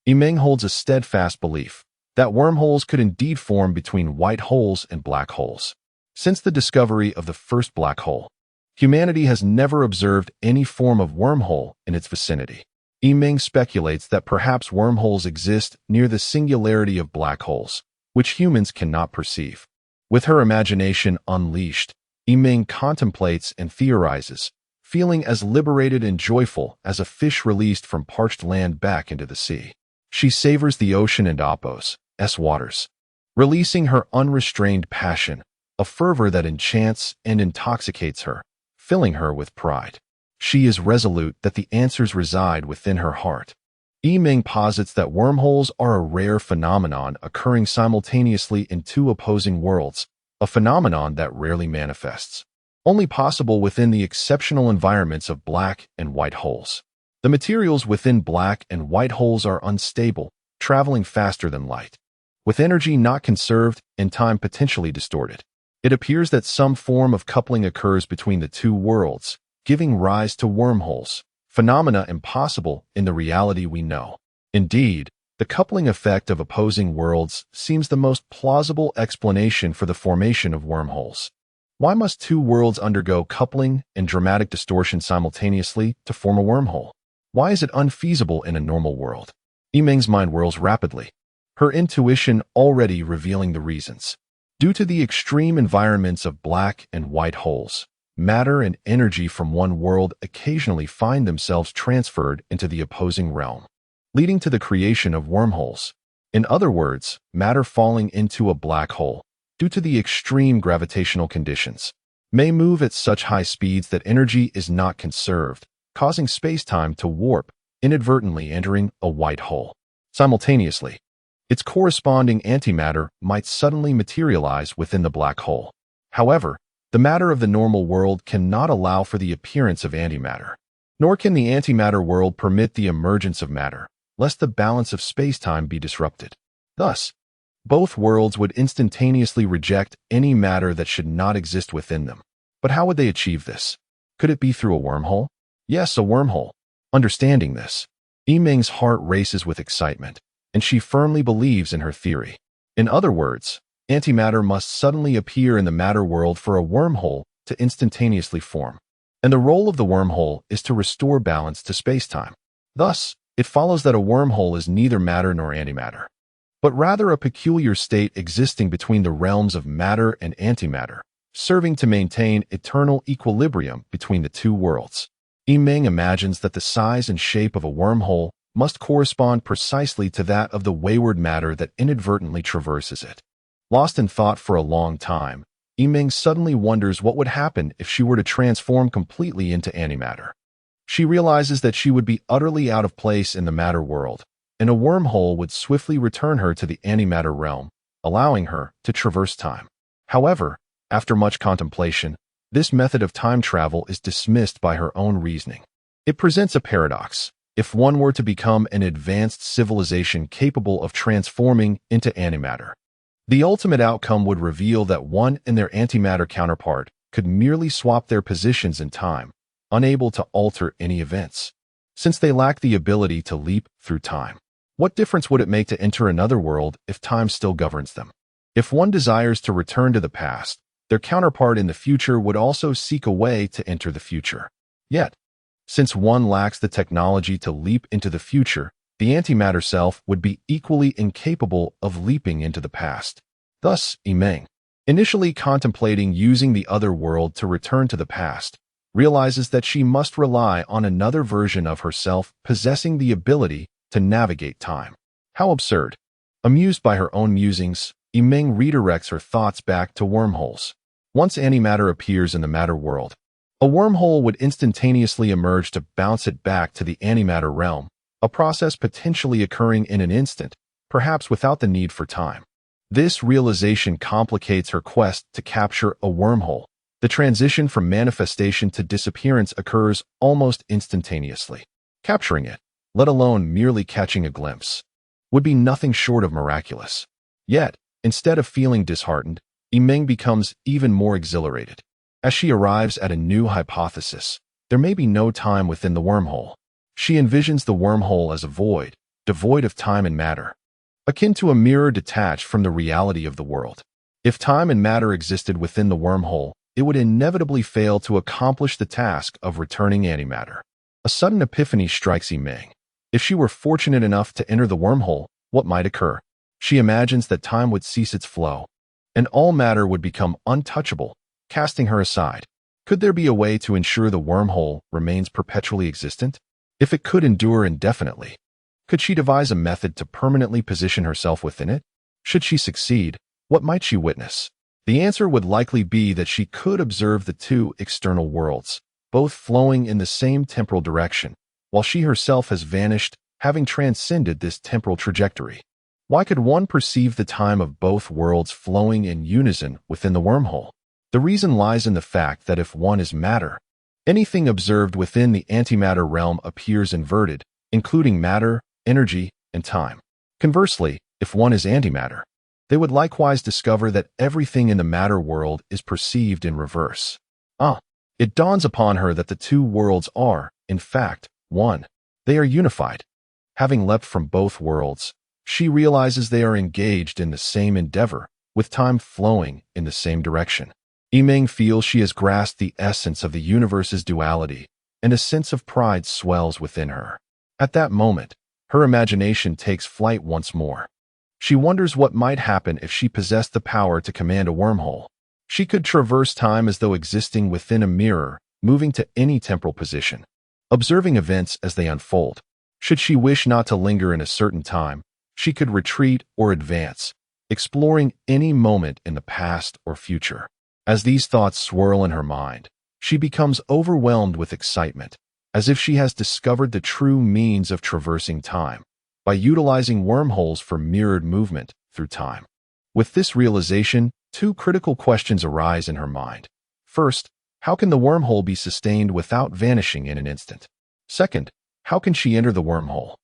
Yiming holds a steadfast belief that wormholes could indeed form between white holes and black holes. Since the discovery of the first black hole, humanity has never observed any form of wormhole in its vicinity. Yiming speculates that perhaps wormholes exist near the singularity of black holes, which humans cannot perceive. With her imagination unleashed, Yiming contemplates and theorizes, feeling as liberated and joyful as a fish released from parched land back into the sea. She savors the ocean and Apos, waters, releasing her unrestrained passion, a fervor that enchants and intoxicates her, filling her with pride. She is resolute that the answers reside within her heart. Yiming posits that wormholes are a rare phenomenon occurring simultaneously in two opposing worlds, a phenomenon that rarely manifests, only possible within the exceptional environments of black and white holes. The materials within black and white holes are unstable, traveling faster than light, with energy not conserved and time potentially distorted. It appears that some form of coupling occurs between the two worlds, giving rise to wormholes, phenomena impossible in the reality we know. Indeed, the coupling effect of opposing worlds seems the most plausible explanation for the formation of wormholes. Why must two worlds undergo coupling and dramatic distortion simultaneously to form a wormhole? Why is it unfeasible in a normal world? Yiming's mind whirls rapidly, her intuition already revealing the reasons. Due to the extreme environments of black and white holes, matter and energy from one world occasionally find themselves transferred into the opposing realm, leading to the creation of wormholes. In other words, matter falling into a black hole, due to the extreme gravitational conditions, may move at such high speeds that energy is not conserved, causing space-time to warp, inadvertently entering a white hole. Simultaneously, its corresponding antimatter might suddenly materialize within the black hole. However, the matter of the normal world cannot allow for the appearance of antimatter, nor can the antimatter world permit the emergence of matter, lest the balance of space-time be disrupted. Thus, both worlds would instantaneously reject any matter that should not exist within them. But how would they achieve this? Could it be through a wormhole? Yes, a wormhole. Understanding this, Yiming's heart races with excitement, and she firmly believes in her theory. In other words, antimatter must suddenly appear in the matter world for a wormhole to instantaneously form. And the role of the wormhole is to restore balance to space-time. Thus, it follows that a wormhole is neither matter nor antimatter. but rather a peculiar state existing between the realms of matter and antimatter, serving to maintain eternal equilibrium between the two worlds. Yimeng imagines that the size and shape of a wormhole must correspond precisely to that of the wayward matter that inadvertently traverses it. Lost in thought for a long time, Yimeng suddenly wonders what would happen if she were to transform completely into antimatter. She realizes that she would be utterly out of place in the matter world, and a wormhole would swiftly return her to the antimatter realm, allowing her to traverse time. However, after much contemplation, this method of time travel is dismissed by her own reasoning. It presents a paradox. If one were to become an advanced civilization capable of transforming into antimatter, the ultimate outcome would reveal that one and their antimatter counterpart could merely swap their positions in time, unable to alter any events. Since they lack the ability to leap through time, what difference would it make to enter another world if time still governs them? If one desires to return to the past, their counterpart in the future would also seek a way to enter the future. Yet, since one lacks the technology to leap into the future, the antimatter self would be equally incapable of leaping into the past. Thus, Yimeng, initially contemplating using the other world to return to the past, realizes that she must rely on another version of herself possessing the ability to navigate time. How absurd! Amused by her own musings, Yimeng redirects her thoughts back to wormholes. Once antimatter appears in the matter world, a wormhole would instantaneously emerge to bounce it back to the antimatter realm, a process potentially occurring in an instant, perhaps without the need for time. This realization complicates her quest to capture a wormhole. The transition from manifestation to disappearance occurs almost instantaneously. Capturing it, let alone merely catching a glimpse, would be nothing short of miraculous. Yet, instead of feeling disheartened, Yimeng becomes even more exhilarated. As she arrives at a new hypothesis, there may be no time within the wormhole. She envisions the wormhole as a void, devoid of time and matter, akin to a mirror detached from the reality of the world. If time and matter existed within the wormhole, it would inevitably fail to accomplish the task of returning antimatter. A sudden epiphany strikes Yimeng. If she were fortunate enough to enter the wormhole, what might occur? She imagines that time would cease its flow, and all matter would become untouchable, casting her aside. Could there be a way to ensure the wormhole remains perpetually existent? If it could endure indefinitely, could she devise a method to permanently position herself within it? Should she succeed, what might she witness? The answer would likely be that she could observe the two external worlds, both flowing in the same temporal direction, while she herself has vanished, having transcended this temporal trajectory. Why could one perceive the time of both worlds flowing in unison within the wormhole? The reason lies in the fact that if one is matter, anything observed within the antimatter realm appears inverted, including matter, energy, and time. Conversely, if one is antimatter, they would likewise discover that everything in the matter world is perceived in reverse. It dawns upon her that the two worlds are, in fact, one. They are unified. Having leapt from both worlds, she realizes they are engaged in the same endeavor, with time flowing in the same direction. Yimeng feels she has grasped the essence of the universe's duality, and a sense of pride swells within her. At that moment, her imagination takes flight once more. She wonders what might happen if she possessed the power to command a wormhole. She could traverse time as though existing within a mirror, moving to any temporal position, observing events as they unfold. Should she wish not to linger in a certain time, she could retreat or advance, exploring any moment in the past or future. As these thoughts swirl in her mind, she becomes overwhelmed with excitement, as if she has discovered the true means of traversing time, by utilizing wormholes for mirrored movement through time. With this realization, two critical questions arise in her mind. First, how can the wormhole be sustained without vanishing in an instant? Second, how can she enter the wormhole,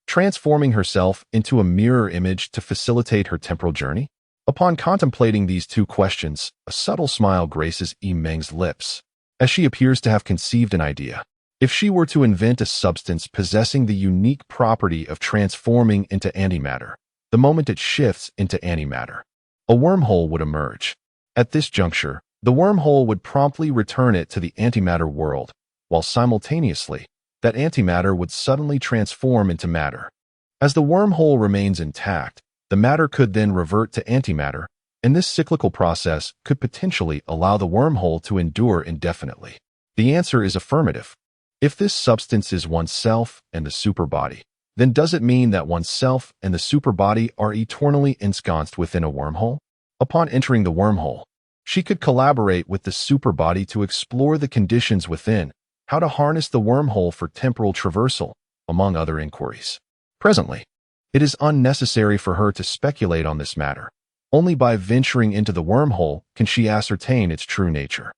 transforming herself into a mirror image to facilitate her temporal journey? Upon contemplating these two questions, a subtle smile graces Yimeng's lips, as she appears to have conceived an idea. If she were to invent a substance possessing the unique property of transforming into antimatter, the moment it shifts into antimatter, a wormhole would emerge. At this juncture, the wormhole would promptly return it to the antimatter world, while simultaneously, that antimatter would suddenly transform into matter. As the wormhole remains intact, The matter could then revert to antimatter, and this cyclical process could potentially allow the wormhole to endure indefinitely. The answer is affirmative. If this substance is oneself and the superbody, then does it mean that oneself and the superbody are eternally ensconced within a wormhole? Upon entering the wormhole, she could collaborate with the superbody to explore the conditions within, how to harness the wormhole for temporal traversal, among other inquiries. Presently, it is unnecessary for her to speculate on this matter. Only by venturing into the wormhole can she ascertain its true nature.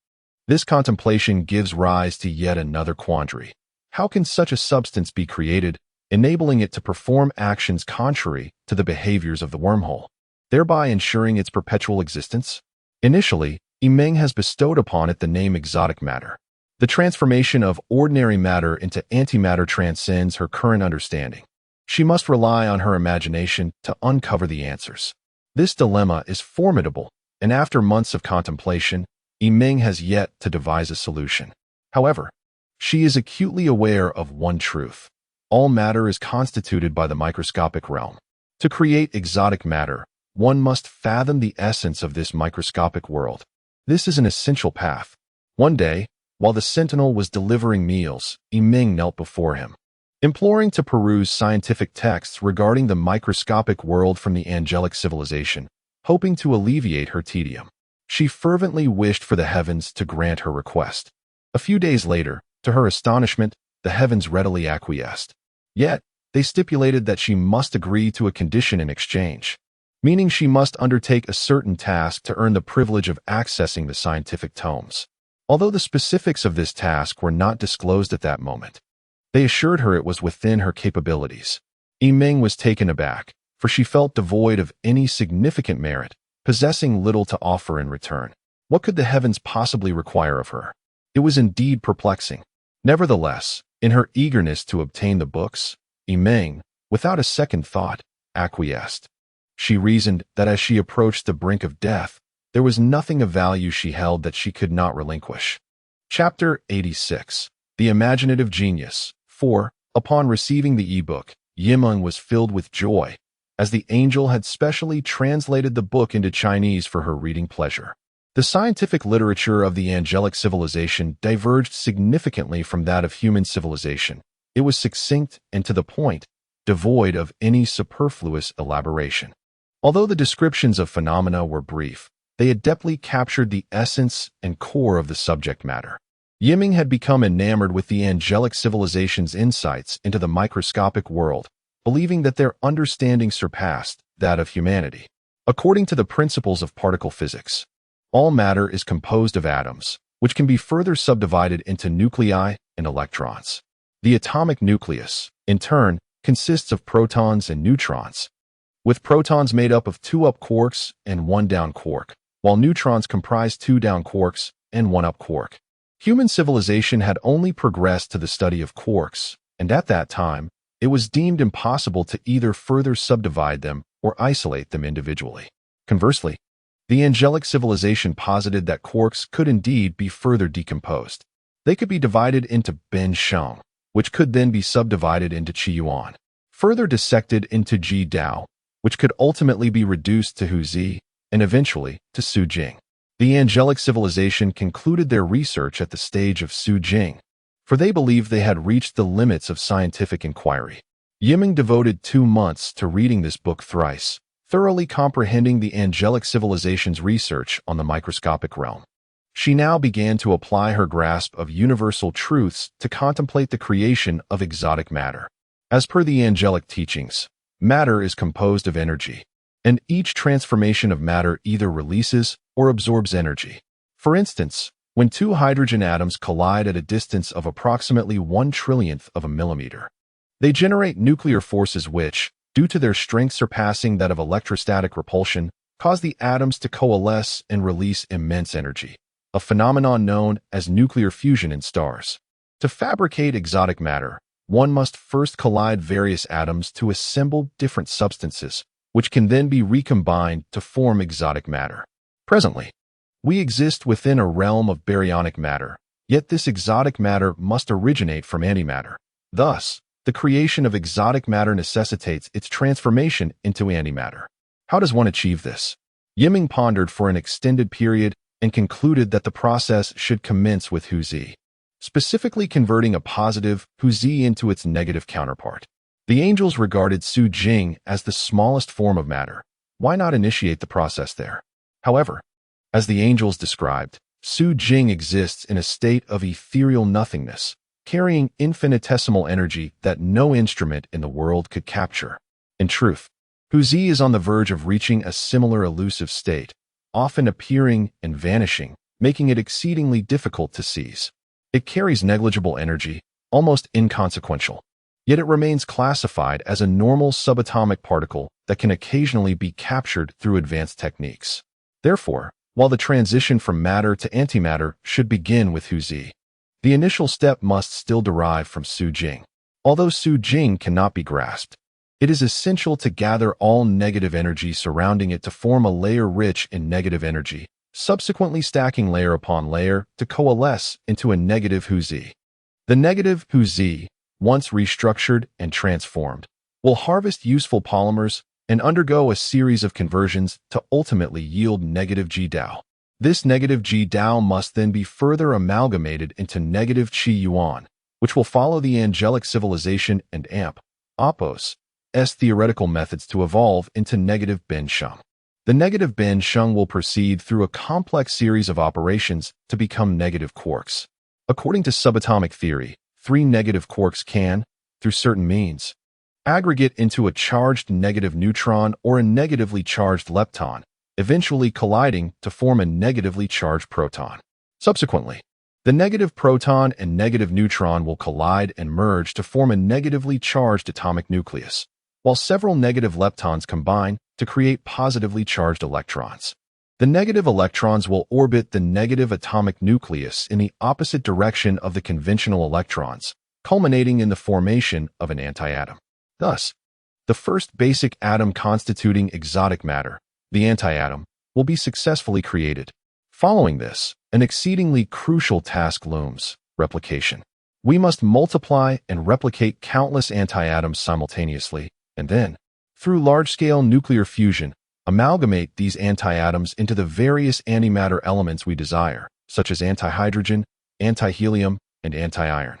This contemplation gives rise to yet another quandary. How can such a substance be created, enabling it to perform actions contrary to the behaviors of the wormhole, thereby ensuring its perpetual existence? Initially, Yimeng has bestowed upon it the name exotic matter. The transformation of ordinary matter into antimatter transcends her current understanding. She must rely on her imagination to uncover the answers. This dilemma is formidable, and after months of contemplation, Yimeng has yet to devise a solution. However, she is acutely aware of one truth. All matter is constituted by the microscopic realm. To create exotic matter, one must fathom the essence of this microscopic world. This is an essential path. One day, while the sentinel was delivering meals, Yimeng knelt before him, imploring to peruse scientific texts regarding the microscopic world from the angelic civilization, hoping to alleviate her tedium. She fervently wished for the heavens to grant her request. A few days later, to her astonishment, the heavens readily acquiesced. Yet, they stipulated that she must agree to a condition in exchange, meaning she must undertake a certain task to earn the privilege of accessing the scientific tomes. Although the specifics of this task were not disclosed at that moment, they assured her it was within her capabilities. Yimeng was taken aback, for she felt devoid of any significant merit, possessing little to offer in return. What could the heavens possibly require of her? It was indeed perplexing. Nevertheless, in her eagerness to obtain the books, Yimeng, without a second thought, acquiesced. She reasoned that as she approached the brink of death, there was nothing of value she held that she could not relinquish. Chapter 86. The Imaginative Genius. 4. Upon receiving the e-book, Yimeng was filled with joy, as the angel had specially translated the book into Chinese for her reading pleasure. The scientific literature of the angelic civilization diverged significantly from that of human civilization. It was succinct and to the point, devoid of any superfluous elaboration. Although the descriptions of phenomena were brief, they adeptly captured the essence and core of the subject matter. Yimeng had become enamored with the angelic civilization's insights into the microscopic world, believing that their understanding surpassed that of humanity. According to the principles of particle physics, all matter is composed of atoms, which can be further subdivided into nuclei and electrons. The atomic nucleus, in turn, consists of protons and neutrons, with protons made up of 2 up quarks and 1 down quark, while neutrons comprise 2 down quarks and 1 up quark. Human civilization had only progressed to the study of quarks, and at that time, it was deemed impossible to either further subdivide them or isolate them individually. Conversely, the angelic civilization posited that quarks could indeed be further decomposed. They could be divided into Ben Sheng, which could then be subdivided into Qiyuan, further dissected into Ji Dao, which could ultimately be reduced to Huzi, and eventually to Su Jing. The angelic civilization concluded their research at the stage of Su Jing, for they believed they had reached the limits of scientific inquiry. Yimeng devoted 2 months to reading this book thrice, thoroughly comprehending the angelic civilization's research on the microscopic realm. She now began to apply her grasp of universal truths to contemplate the creation of exotic matter. As per the angelic teachings, matter is composed of energy, and each transformation of matter either releases or absorbs energy. For instance, when 2 hydrogen atoms collide at a distance of approximately 1/trillionth of a millimeter, they generate nuclear forces which, due to their strength surpassing that of electrostatic repulsion, cause the atoms to coalesce and release immense energy, a phenomenon known as nuclear fusion in stars. To fabricate exotic matter, one must first collide various atoms to assemble different substances, which can then be recombined to form exotic matter. Presently, we exist within a realm of baryonic matter, yet this exotic matter must originate from antimatter. Thus, the creation of exotic matter necessitates its transformation into antimatter. How does one achieve this? Yiming pondered for an extended period and concluded that the process should commence with Huzi, specifically converting a positive Huzi into its negative counterpart. The angels regarded Su Jing as the smallest form of matter. Why not initiate the process there? However, as the angels described, Su Jing exists in a state of ethereal nothingness, carrying infinitesimal energy that no instrument in the world could capture. In truth, Huzi is on the verge of reaching a similar elusive state, often appearing and vanishing, making it exceedingly difficult to seize. It carries negligible energy, almost inconsequential, yet it remains classified as a normal subatomic particle that can occasionally be captured through advanced techniques. Therefore, while the transition from matter to antimatter should begin with Huzi, the initial step must still derive from Su Jing. Although Su Jing cannot be grasped, it is essential to gather all negative energy surrounding it to form a layer rich in negative energy, subsequently stacking layer upon layer to coalesce into a negative Huzi. The negative Huzi, once restructured and transformed, will harvest useful polymers and undergo a series of conversions to ultimately yield negative G-Dao. This negative G-Dao must then be further amalgamated into negative Qi-Yuan, which will follow the angelic civilization and Opos theoretical methods to evolve into negative Ben Sheng. The negative Ben Sheng will proceed through a complex series of operations to become negative quarks. According to subatomic theory, 3 negative quarks can, through certain means, aggregate into a charged negative neutron or a negatively charged lepton, eventually colliding to form a negatively charged proton. Subsequently, the negative proton and negative neutron will collide and merge to form a negatively charged atomic nucleus, while several negative leptons combine to create positively charged electrons. The negative electrons will orbit the negative atomic nucleus in the opposite direction of the conventional electrons, culminating in the formation of an antiatom. Thus, the first basic atom constituting exotic matter, the antiatom, will be successfully created. Following this, an exceedingly crucial task looms: replication. We must multiply and replicate countless antiatoms simultaneously, and then, through large-scale nuclear fusion, amalgamate these antiatoms into the various antimatter elements we desire, such as antihydrogen, antihelium, and anti-iron,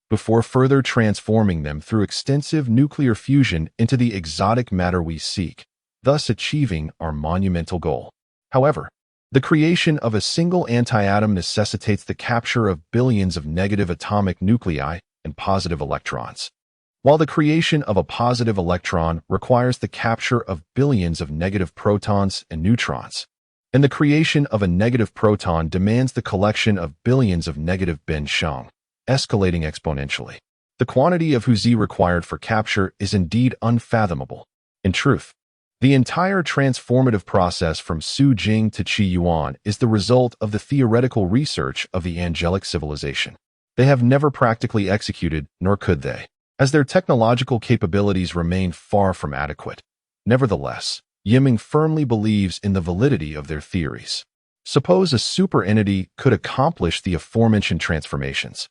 before further transforming them through extensive nuclear fusion into the exotic matter we seek, thus achieving our monumental goal. However, the creation of a single antiatom necessitates the capture of billions of negative atomic nuclei and positive electrons, while the creation of a positive electron requires the capture of billions of negative protons and neutrons, and the creation of a negative proton demands the collection of billions of negative Ben Sheng, escalating exponentially. The quantity of Huzi required for capture is indeed unfathomable. In truth, the entire transformative process from Su Jing to Qi-Yuan is the result of the theoretical research of the angelic civilization. They have never practically executed, nor could they, as their technological capabilities remain far from adequate. Nevertheless, Yiming firmly believes in the validity of their theories. Suppose a superentity could accomplish the aforementioned transformations.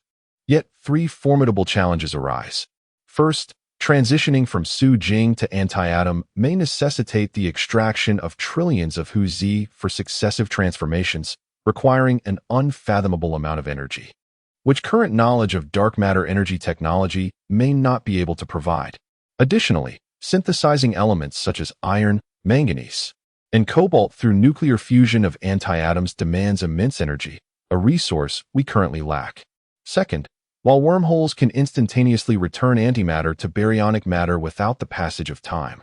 Yet 3 formidable challenges arise. First, transitioning from Su Jing to antiatom may necessitate the extraction of trillions of Huzi for successive transformations, requiring an unfathomable amount of energy, which current knowledge of dark matter energy technology may not be able to provide. Additionally, synthesizing elements such as iron, manganese, and cobalt through nuclear fusion of antiatoms demands immense energy, a resource we currently lack. Second, while wormholes can instantaneously return antimatter to baryonic matter without the passage of time,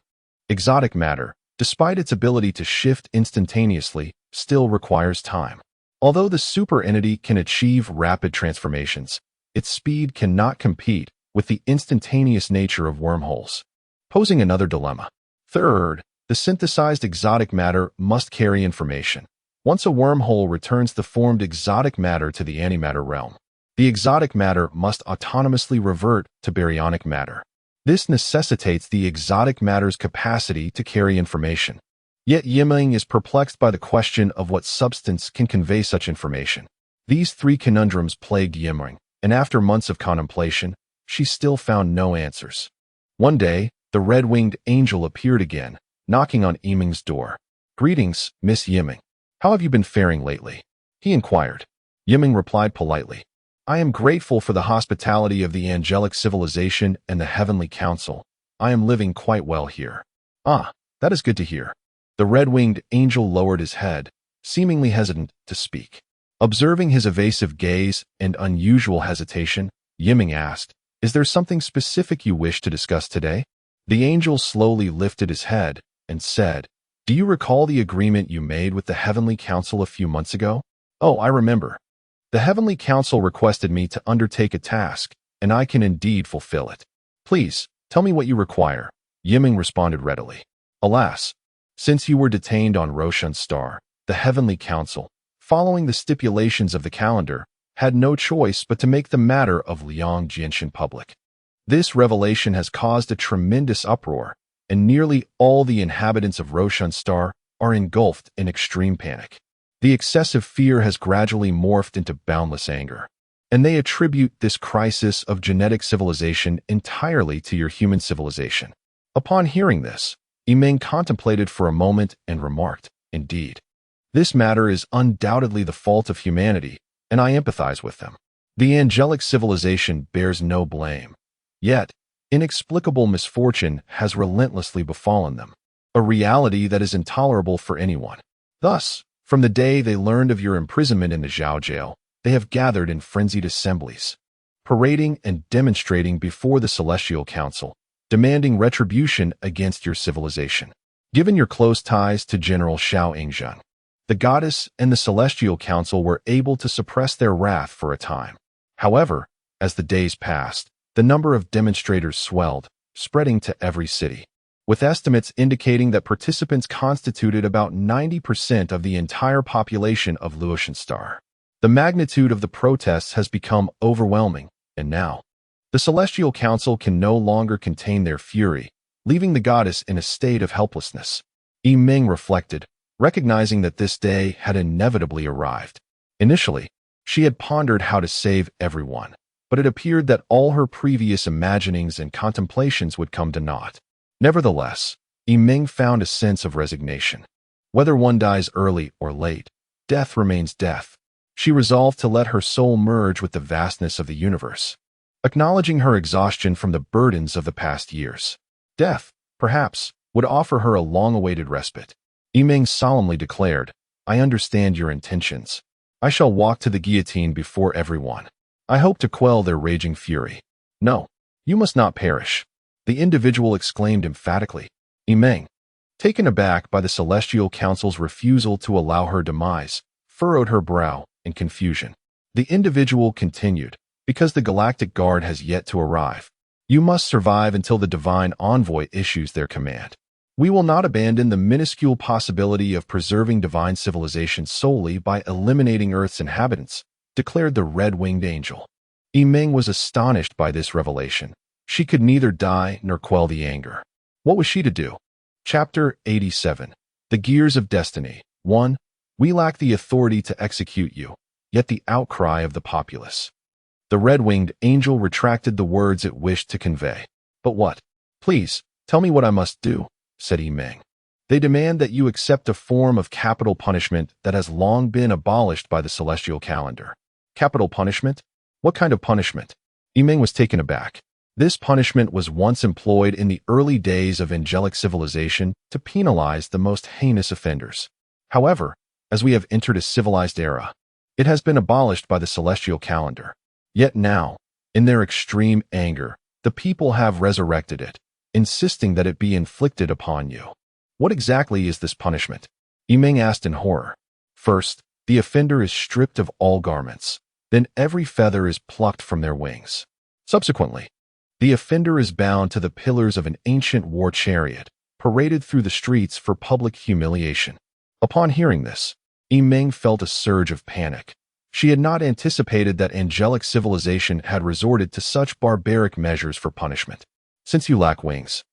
exotic matter, despite its ability to shift instantaneously, still requires time. Although the superentity can achieve rapid transformations, its speed cannot compete with the instantaneous nature of wormholes, posing another dilemma. Third, the synthesized exotic matter must carry information. Once a wormhole returns the formed exotic matter to the antimatter realm, the exotic matter must autonomously revert to baryonic matter. This necessitates the exotic matter's capacity to carry information. Yet Yiming is perplexed by the question of what substance can convey such information. These 3 conundrums plagued Yiming, and after months of contemplation, she still found no answers. One day, the red-winged angel appeared again, knocking on Yiming's door. "Greetings, Miss Yiming. How have you been faring lately?" he inquired. Yiming replied politely, "I am grateful for the hospitality of the angelic civilization and the heavenly council. I am living quite well here." "Ah, that is good to hear." The red-winged angel lowered his head, seemingly hesitant to speak. Observing his evasive gaze and unusual hesitation, Yiming asked, "Is there something specific you wish to discuss today?" The angel slowly lifted his head and said, "Do you recall the agreement you made with the Heavenly Council a few months ago?" "Oh, I remember. The Heavenly Council requested me to undertake a task, and I can indeed fulfill it. Please, tell me what you require," Yiming responded readily. "Alas, since you were detained on Roshan Star, the Heavenly Council, following the stipulations of the calendar, had no choice but to make the matter of Liang Jinshan public. This revelation has caused a tremendous uproar, and nearly all the inhabitants of Roshan Star are engulfed in extreme panic. The excessive fear has gradually morphed into boundless anger, and they attribute this crisis of genetic civilization entirely to your human civilization." Upon hearing this, Yiming contemplated for a moment and remarked, "Indeed, this matter is undoubtedly the fault of humanity, and I empathize with them. The angelic civilization bears no blame. Yet, inexplicable misfortune has relentlessly befallen them, a reality that is intolerable for anyone. Thus, from the day they learned of your imprisonment in the Zhao jail, they have gathered in frenzied assemblies, parading and demonstrating before the Celestial Council, demanding retribution against your civilization. Given your close ties to General Xiao Ingzhen, the goddess and the Celestial Council were able to suppress their wrath for a time. However, as the days passed, the number of demonstrators swelled, spreading to every city, with estimates indicating that participants constituted about 90% of the entire population of Luotian Star. The magnitude of the protests has become overwhelming, and now, the Celestial Council can no longer contain their fury, leaving the goddess in a state of helplessness. Yiming reflected, recognizing that this day had inevitably arrived. Initially, she had pondered how to save everyone, but it appeared that all her previous imaginings and contemplations would come to naught. Nevertheless, Yiming found a sense of resignation. Whether one dies early or late, death remains death. She resolved to let her soul merge with the vastness of the universe, acknowledging her exhaustion from the burdens of the past years. Death, perhaps, would offer her a long-awaited respite. Yiming solemnly declared, "I understand your intentions. I shall walk to the guillotine before everyone. I hope to quell their raging fury." "No, you must not perish," the individual exclaimed emphatically. Yiming, taken aback by the Celestial Council's refusal to allow her demise, furrowed her brow in confusion. The individual continued, "Because the Galactic Guard has yet to arrive. You must survive until the Divine Envoy issues their command. We will not abandon the minuscule possibility of preserving divine civilization solely by eliminating Earth's inhabitants," declared the red-winged angel. Yiming was astonished by this revelation. She could neither die nor quell the anger. What was she to do? Chapter 87. The Gears of Destiny. 1. We lack the authority to execute you, yet the outcry of the populace. The red-winged angel retracted the words it wished to convey. "But what? Please, tell me what I must do," said Yiming. "They demand that you accept a form of capital punishment that has long been abolished by the celestial calendar." Capital punishment? What kind of punishment? Yiming was taken aback. This punishment was once employed in the early days of angelic civilization to penalize the most heinous offenders. However, as we have entered a civilized era, it has been abolished by the celestial calendar. Yet now, in their extreme anger, the people have resurrected it, insisting that it be inflicted upon you. What exactly is this punishment? Yiming asked in horror. First, the offender is stripped of all garments. Then every feather is plucked from their wings. Subsequently, the offender is bound to the pillars of an ancient war chariot, paraded through the streets for public humiliation. Upon hearing this, Yiming felt a surge of panic. She had not anticipated that angelic civilization had resorted to such barbaric measures for punishment. "Since you lack wings,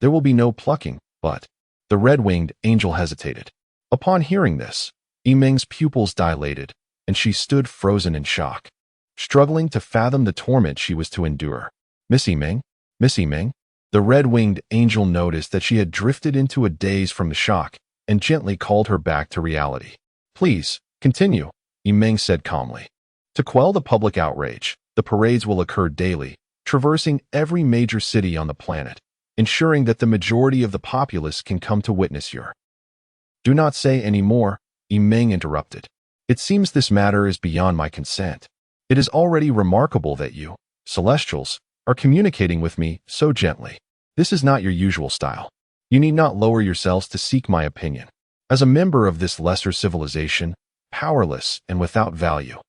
there will be no plucking, but..." The red-winged angel hesitated. Upon hearing this, Yiming's pupils dilated, and she stood frozen in shock, struggling to fathom the torment she was to endure. Miss Yiming? Miss Yiming?" The red-winged angel noticed that she had drifted into a daze from the shock and gently called her back to reality. "Please, continue," Yimeng said calmly. "To quell the public outrage, the parades will occur daily, traversing every major city on the planet, ensuring that the majority of the populace can come to witness your—" "Do not say any more," Yimeng interrupted. "It seems this matter is beyond my consent. It is already remarkable that you, Celestials, are communicating with me so gently. This is not your usual style. You need not lower yourselves to seek my opinion. As a member of this lesser civilization, powerless and without value,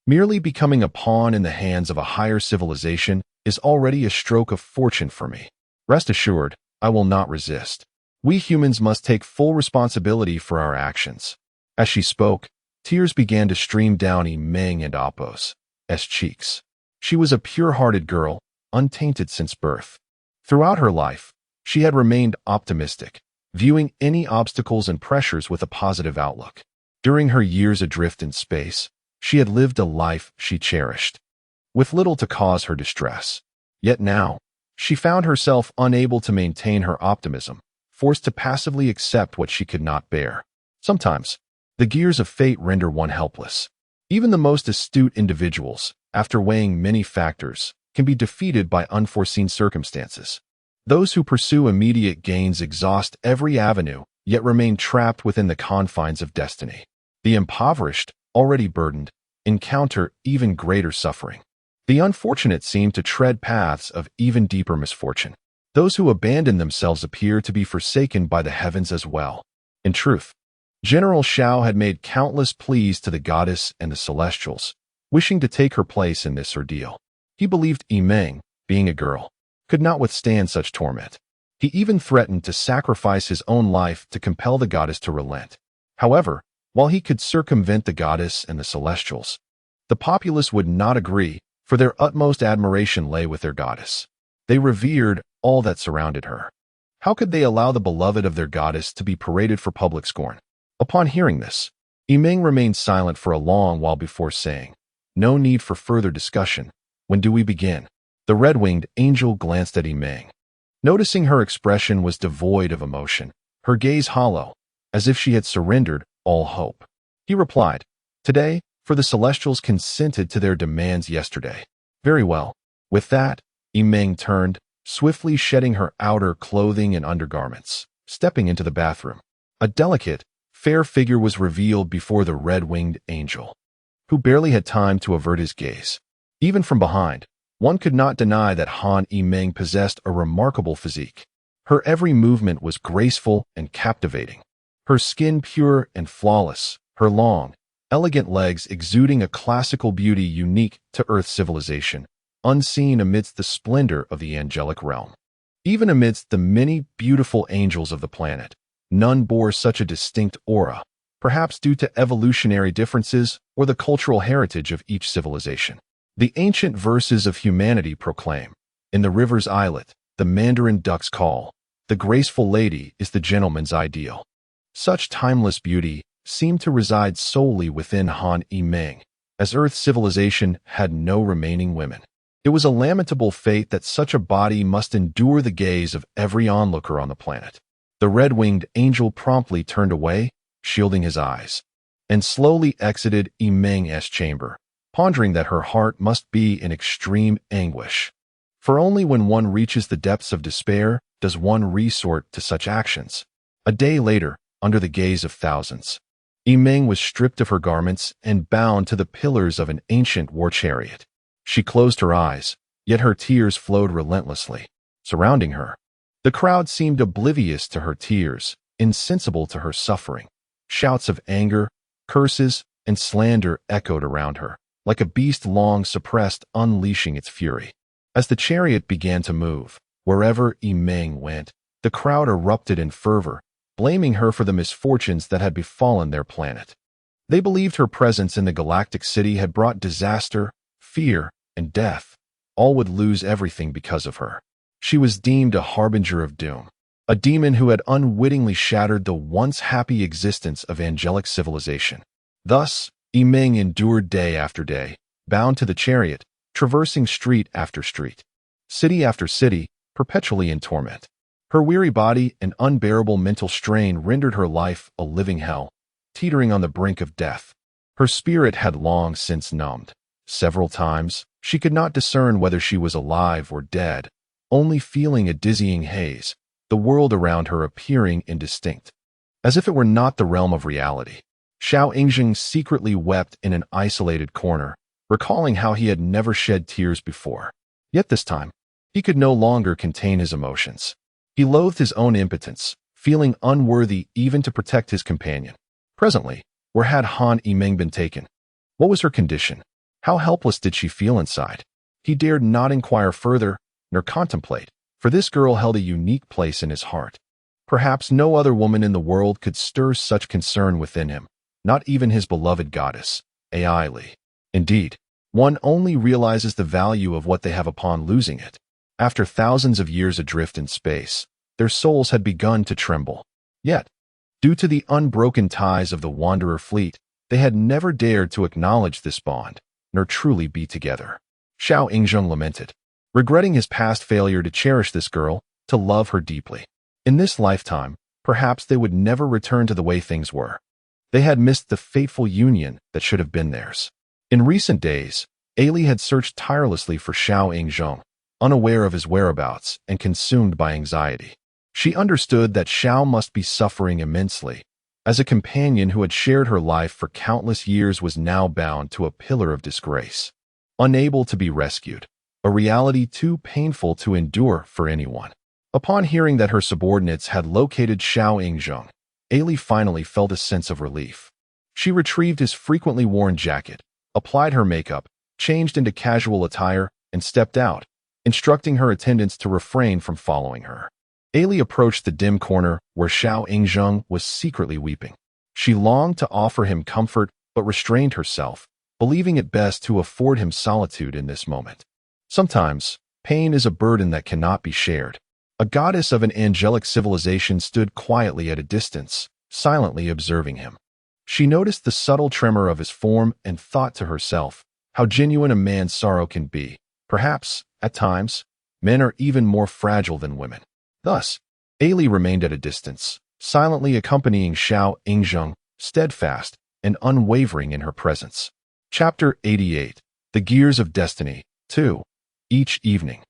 merely becoming a pawn in the hands of a higher civilization is already a stroke of fortune for me. Rest assured, I will not resist. We humans must take full responsibility for our actions." As she spoke, tears began to stream down Yimeng and Appo's cheeks. She was a pure-hearted girl, untainted since birth. Throughout her life, she had remained optimistic, viewing any obstacles and pressures with a positive outlook. During her years adrift in space, she had lived a life she cherished, with little to cause her distress. Yet now, she found herself unable to maintain her optimism, forced to passively accept what she could not bear. Sometimes, the gears of fate render one helpless. Even the most astute individuals, after weighing many factors, can be defeated by unforeseen circumstances. Those who pursue immediate gains exhaust every avenue, yet remain trapped within the confines of destiny. The impoverished, already burdened, encounter even greater suffering. The unfortunate seem to tread paths of even deeper misfortune. Those who abandon themselves appear to be forsaken by the heavens as well. In truth, General Shao had made countless pleas to the goddess and the Celestials, wishing to take her place in this ordeal. He believed Yimeng, being a girl, could not withstand such torment. He even threatened to sacrifice his own life to compel the goddess to relent. However, while he could circumvent the goddess and the Celestials, the populace would not agree, for their utmost admiration lay with their goddess. They revered all that surrounded her. How could they allow the beloved of their goddess to be paraded for public scorn? Upon hearing this, Yimeng remained silent for a long while before saying, "No need for further discussion. When do we begin?" The red-winged angel glanced at Yimeng. Noticing her expression was devoid of emotion, her gaze hollow, as if she had surrendered all hope. He replied, "Today, for the Celestials consented to their demands yesterday." "Very well." With that, Yimeng turned, swiftly shedding her outer clothing and undergarments, stepping into the bathroom. A delicate, fair figure was revealed before the red-winged angel, who barely had time to avert his gaze. Even from behind, one could not deny that Han Yimeng possessed a remarkable physique. Her every movement was graceful and captivating, her skin pure and flawless, her long, elegant legs exuding a classical beauty unique to Earth civilization, unseen amidst the splendor of the angelic realm. Even amidst the many beautiful angels of the planet, none bore such a distinct aura, perhaps due to evolutionary differences or the cultural heritage of each civilization. The ancient verses of humanity proclaim, "In the river's islet, the mandarin ducks call. The graceful lady is the gentleman's ideal." Such timeless beauty seemed to reside solely within Han Yimeng, as Earth civilization had no remaining women. It was a lamentable fate that such a body must endure the gaze of every onlooker on the planet. The red-winged angel promptly turned away, shielding his eyes, and slowly exited Yimeng's chamber, pondering that her heart must be in extreme anguish. For only when one reaches the depths of despair does one resort to such actions. A day later, under the gaze of thousands, Yimeng was stripped of her garments and bound to the pillars of an ancient war chariot. She closed her eyes, yet her tears flowed relentlessly, surrounding her. The crowd seemed oblivious to her tears, insensible to her suffering. Shouts of anger, curses, and slander echoed around her, like a beast long suppressed unleashing its fury. As the chariot began to move, wherever Yimeng went, the crowd erupted in fervor, blaming her for the misfortunes that had befallen their planet. They believed her presence in the galactic city had brought disaster, fear, and death. All would lose everything because of her. She was deemed a harbinger of doom, a demon who had unwittingly shattered the once happy existence of angelic civilization. Thus, Yimeng endured day after day, bound to the chariot, traversing street after street, city after city, perpetually in torment. Her weary body and unbearable mental strain rendered her life a living hell, teetering on the brink of death. Her spirit had long since numbed. Several times, she could not discern whether she was alive or dead, only feeling a dizzying haze, the world around her appearing indistinct, as if it were not the realm of reality. Xiao Yingzheng secretly wept in an isolated corner, recalling how he had never shed tears before. Yet this time, he could no longer contain his emotions. He loathed his own impotence, feeling unworthy even to protect his companion. Presently, where had Han Yiming been taken? What was her condition? How helpless did she feel inside? He dared not inquire further, nor contemplate, for this girl held a unique place in his heart. Perhaps no other woman in the world could stir such concern within him, not even his beloved goddess, Ai Li. Indeed, one only realizes the value of what they have upon losing it. After thousands of years adrift in space, their souls had begun to tremble. Yet, due to the unbroken ties of the Wanderer fleet, they had never dared to acknowledge this bond, nor truly be together. Xiao Yingzheng lamented, regretting his past failure to cherish this girl, to love her deeply. In this lifetime, perhaps they would never return to the way things were. They had missed the fateful union that should have been theirs. In recent days, Ailey had searched tirelessly for Xiao Yingzheng, unaware of his whereabouts and consumed by anxiety. She understood that Xiao must be suffering immensely, as a companion who had shared her life for countless years was now bound to a pillar of disgrace, unable to be rescued, a reality too painful to endure for anyone. Upon hearing that her subordinates had located Xiao Yingzheng, Ailey finally felt a sense of relief. She retrieved his frequently worn jacket, applied her makeup, changed into casual attire, and stepped out, instructing her attendants to refrain from following her. Ailey approached the dim corner where Xiao Yingzheng was secretly weeping. She longed to offer him comfort, but restrained herself, believing it best to afford him solitude in this moment. Sometimes, pain is a burden that cannot be shared. A goddess of an angelic civilization stood quietly at a distance, silently observing him. She noticed the subtle tremor of his form and thought to herself, how genuine a man's sorrow can be. Perhaps, at times, men are even more fragile than women. Thus, Ailey remained at a distance, silently accompanying Xiao Yingzheng, steadfast and unwavering in her presence. Chapter 88. The Gears of Destiny. 2. Each evening,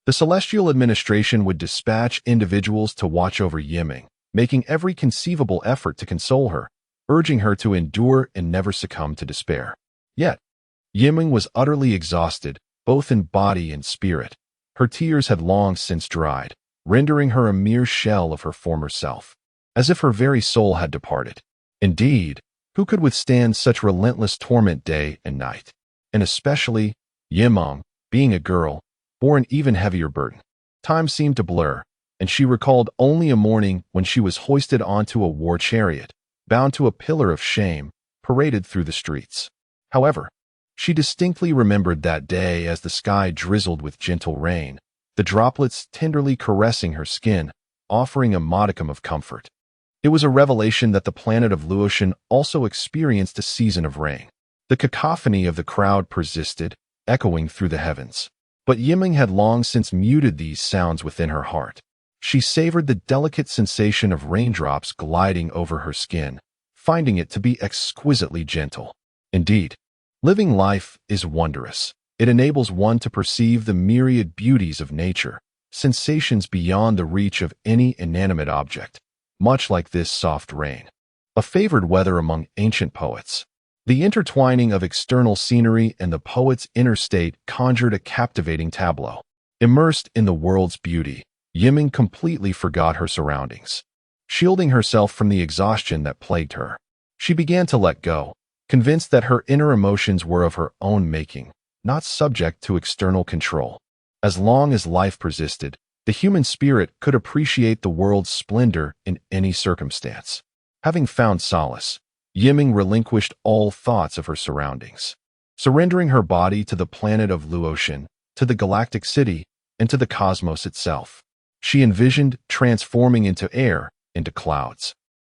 the Celestial Administration would dispatch individuals to watch over Yiming, making every conceivable effort to console her, urging her to endure and never succumb to despair. Yet, Yiming was utterly exhausted, both in body and spirit. Her tears had long since dried, rendering her a mere shell of her former self, as if her very soul had departed. Indeed, who could withstand such relentless torment day and night? And especially, Yiming, being a girl, bore an even heavier burden. Time seemed to blur, and she recalled only a morning when she was hoisted onto a war chariot, bound to a pillar of shame, paraded through the streets. However, she distinctly remembered that day as the sky drizzled with gentle rain, the droplets tenderly caressing her skin, offering a modicum of comfort. It was a revelation that the planet of Luotian also experienced a season of rain. The cacophony of the crowd persisted, echoing through the heavens. But Yiming had long since muted these sounds within her heart. She savored the delicate sensation of raindrops gliding over her skin, finding it to be exquisitely gentle. Indeed, living life is wondrous. It enables one to perceive the myriad beauties of nature, sensations beyond the reach of any inanimate object, much like this soft rain. A favored weather among ancient poets. The intertwining of external scenery and the poet's inner state conjured a captivating tableau. Immersed in the world's beauty, Yiming completely forgot her surroundings. Shielding herself from the exhaustion that plagued her, she began to let go, convinced that her inner emotions were of her own making, not subject to external control. As long as life persisted, the human spirit could appreciate the world's splendor in any circumstance. Having found solace, Yiming relinquished all thoughts of her surroundings, surrendering her body to the planet of Luotian, to the galactic city, and to the cosmos itself. She envisioned transforming into air, into clouds,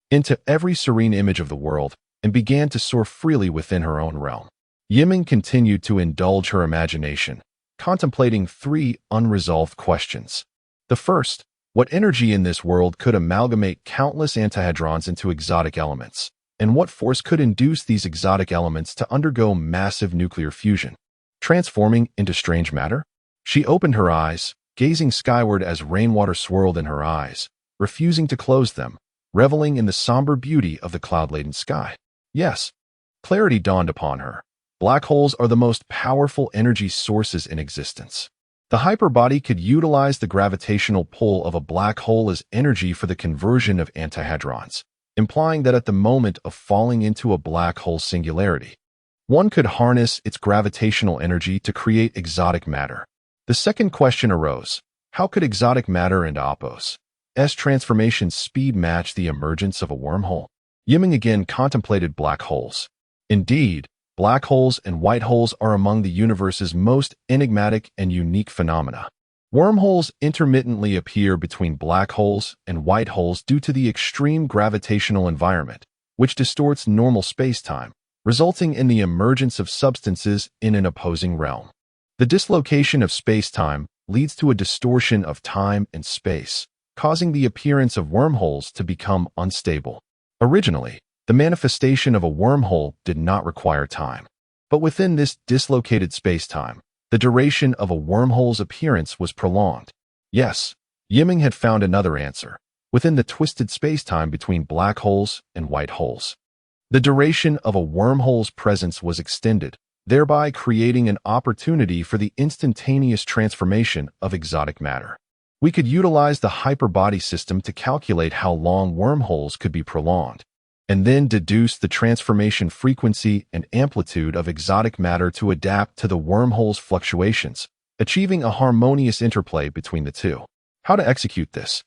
into every serene image of the world, and began to soar freely within her own realm. Yiming continued to indulge her imagination, contemplating three unresolved questions. The first, what energy in this world could amalgamate countless antihedrons into exotic elements, and what force could induce these exotic elements to undergo massive nuclear fusion, transforming into strange matter? She opened her eyes, gazing skyward as rainwater swirled in her eyes, refusing to close them, reveling in the somber beauty of the cloud-laden sky. Yes, clarity dawned upon her. Black holes are the most powerful energy sources in existence. The hyperbody could utilize the gravitational pull of a black hole as energy for the conversion of antihedrons, implying that at the moment of falling into a black hole singularity, one could harness its gravitational energy to create exotic matter. The second question arose: how could exotic matter and Opos' transformation speed match the emergence of a wormhole? Yiming again contemplated black holes. Indeed, black holes and white holes are among the universe's most enigmatic and unique phenomena. Wormholes intermittently appear between black holes and white holes due to the extreme gravitational environment, which distorts normal space-time, resulting in the emergence of substances in an opposing realm. The dislocation of space-time leads to a distortion of time and space, causing the appearance of wormholes to become unstable. Originally, the manifestation of a wormhole did not require time. But within this dislocated space-time, the duration of a wormhole's appearance was prolonged. Yes, Yiming had found another answer, within the twisted space-time between black holes and white holes. The duration of a wormhole's presence was extended, thereby creating an opportunity for the instantaneous transformation of exotic matter. We could utilize the hyperbody system to calculate how long wormholes could be prolonged, and then deduce the transformation frequency and amplitude of exotic matter to adapt to the wormhole's fluctuations, achieving a harmonious interplay between the two. How to execute this?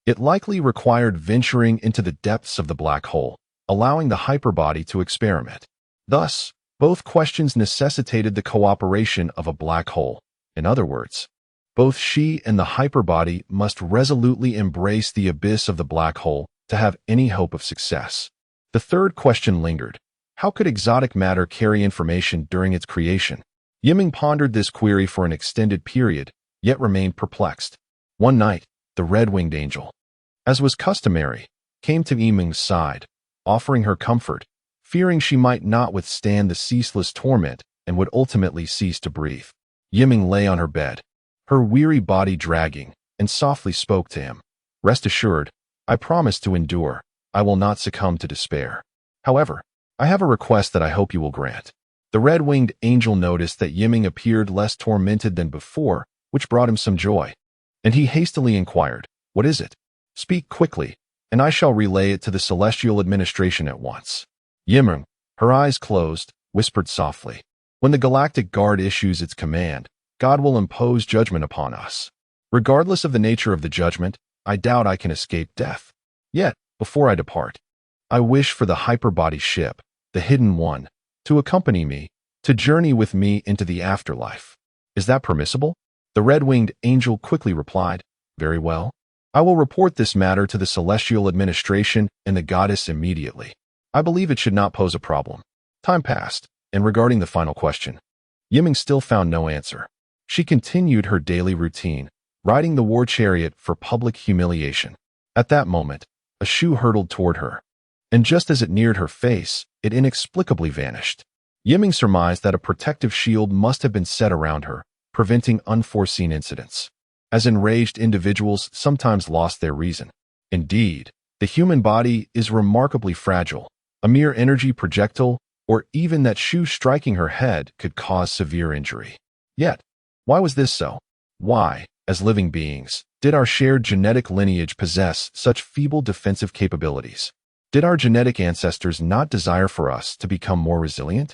It likely required venturing into the depths of the black hole, allowing the hyperbody to experiment. Thus, both questions necessitated the cooperation of a black hole. In other words, both she and the hyperbody must resolutely embrace the abyss of the black hole to have any hope of success. The third question lingered: how could exotic matter carry information during its creation? Yiming pondered this query for an extended period, yet remained perplexed. One night, the red-winged angel, as was customary, came to Yiming's side, offering her comfort, fearing she might not withstand the ceaseless torment and would ultimately cease to breathe. Yiming lay on her bed, her weary body dragging, and softly spoke to him. "Rest assured, I promise to endure. I will not succumb to despair. However, I have a request that I hope you will grant." The red-winged angel noticed that Yiming appeared less tormented than before, which brought him some joy. And he hastily inquired, "What is it? Speak quickly, and I shall relay it to the celestial administration at once." Yiming, her eyes closed, whispered softly, "When the Galactic Guard issues its command, God will impose judgment upon us. Regardless of the nature of the judgment, I doubt I can escape death. Yet, before I depart, I wish for the hyperbody ship, the Hidden One, to accompany me, to journey with me into the afterlife. Is that permissible?" The red-winged angel quickly replied, "Very well. I will report this matter to the celestial administration and the goddess immediately. I believe it should not pose a problem." Time passed, and regarding the final question, Yiming still found no answer. She continued her daily routine, riding the war chariot for public humiliation. At that moment, a shoe hurtled toward her, and just as it neared her face, it inexplicably vanished. Yiming surmised that a protective shield must have been set around her, preventing unforeseen incidents, as enraged individuals sometimes lost their reason. Indeed, the human body is remarkably fragile. A mere energy projectile, or even that shoe striking her head, could cause severe injury. Yet, why was this so? Why, as living beings, did our shared genetic lineage possess such feeble defensive capabilities? Did our genetic ancestors not desire for us to become more resilient?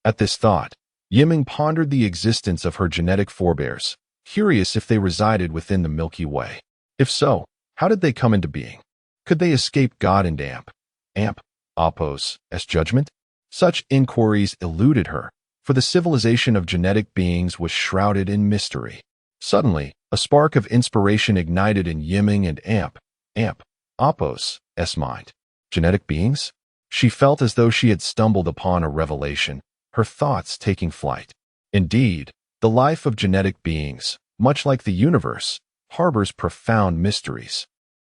At this thought, Yiming pondered the existence of her genetic forebears, curious if they resided within the Milky Way. If so, how did they come into being? Could they escape God and Opos' judgment? Such inquiries eluded her, for the civilization of genetic beings was shrouded in mystery. Suddenly, a spark of inspiration ignited in Yiming and Opos' mind. Genetic beings? She felt as though she had stumbled upon a revelation, her thoughts taking flight. Indeed, the life of genetic beings, much like the universe, harbors profound mysteries.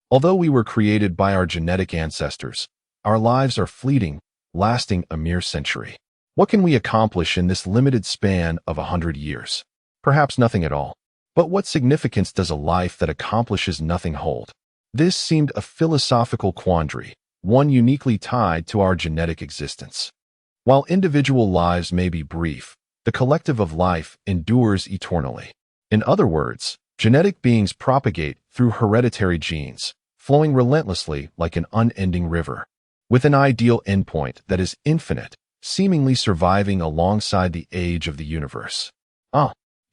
Although we were created by our genetic ancestors, our lives are fleeting, lasting a mere century. What can we accomplish in this limited span of 100 years? Perhaps nothing at all. But what significance does a life that accomplishes nothing hold? This seemed a philosophical quandary, one uniquely tied to our genetic existence. While individual lives may be brief, the collective of life endures eternally. In other words, genetic beings propagate through hereditary genes, flowing relentlessly like an unending river, with an ideal endpoint that is infinite, seemingly surviving alongside the age of the universe.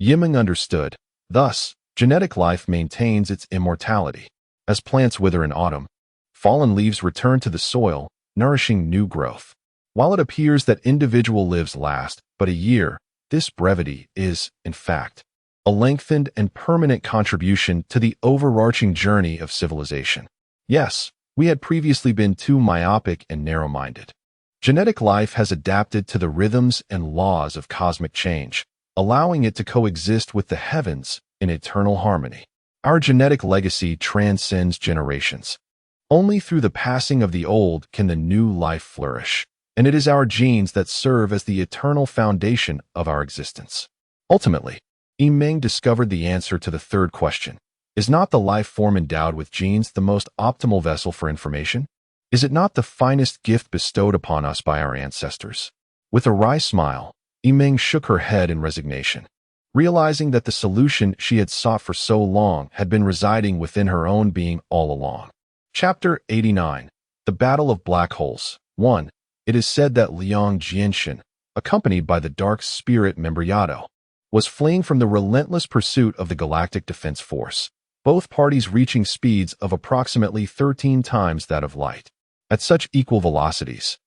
Yiming understood. Thus, genetic life maintains its immortality. As plants wither in autumn, fallen leaves return to the soil, nourishing new growth. While it appears that individual lives last but a year, this brevity is, in fact, a lengthened and permanent contribution to the overarching journey of civilization. Yes, we had previously been too myopic and narrow-minded. Genetic life has adapted to the rhythms and laws of cosmic change, allowing it to coexist with the heavens in eternal harmony. Our genetic legacy transcends generations. Only through the passing of the old can the new life flourish, and it is our genes that serve as the eternal foundation of our existence. Ultimately, Yiming discovered the answer to the third question. Is not the life form endowed with genes the most optimal vessel for information? Is it not the finest gift bestowed upon us by our ancestors? With a wry smile, Yiming shook her head in resignation, realizing that the solution she had sought for so long had been residing within her own being all along. Chapter 89. The Battle of Black Holes. 1. It is said that Liang Jianxin, accompanied by the dark spirit member Yato, was fleeing from the relentless pursuit of the Galactic Defense Force, both parties reaching speeds of approximately 13 times that of light. At such equal velocities,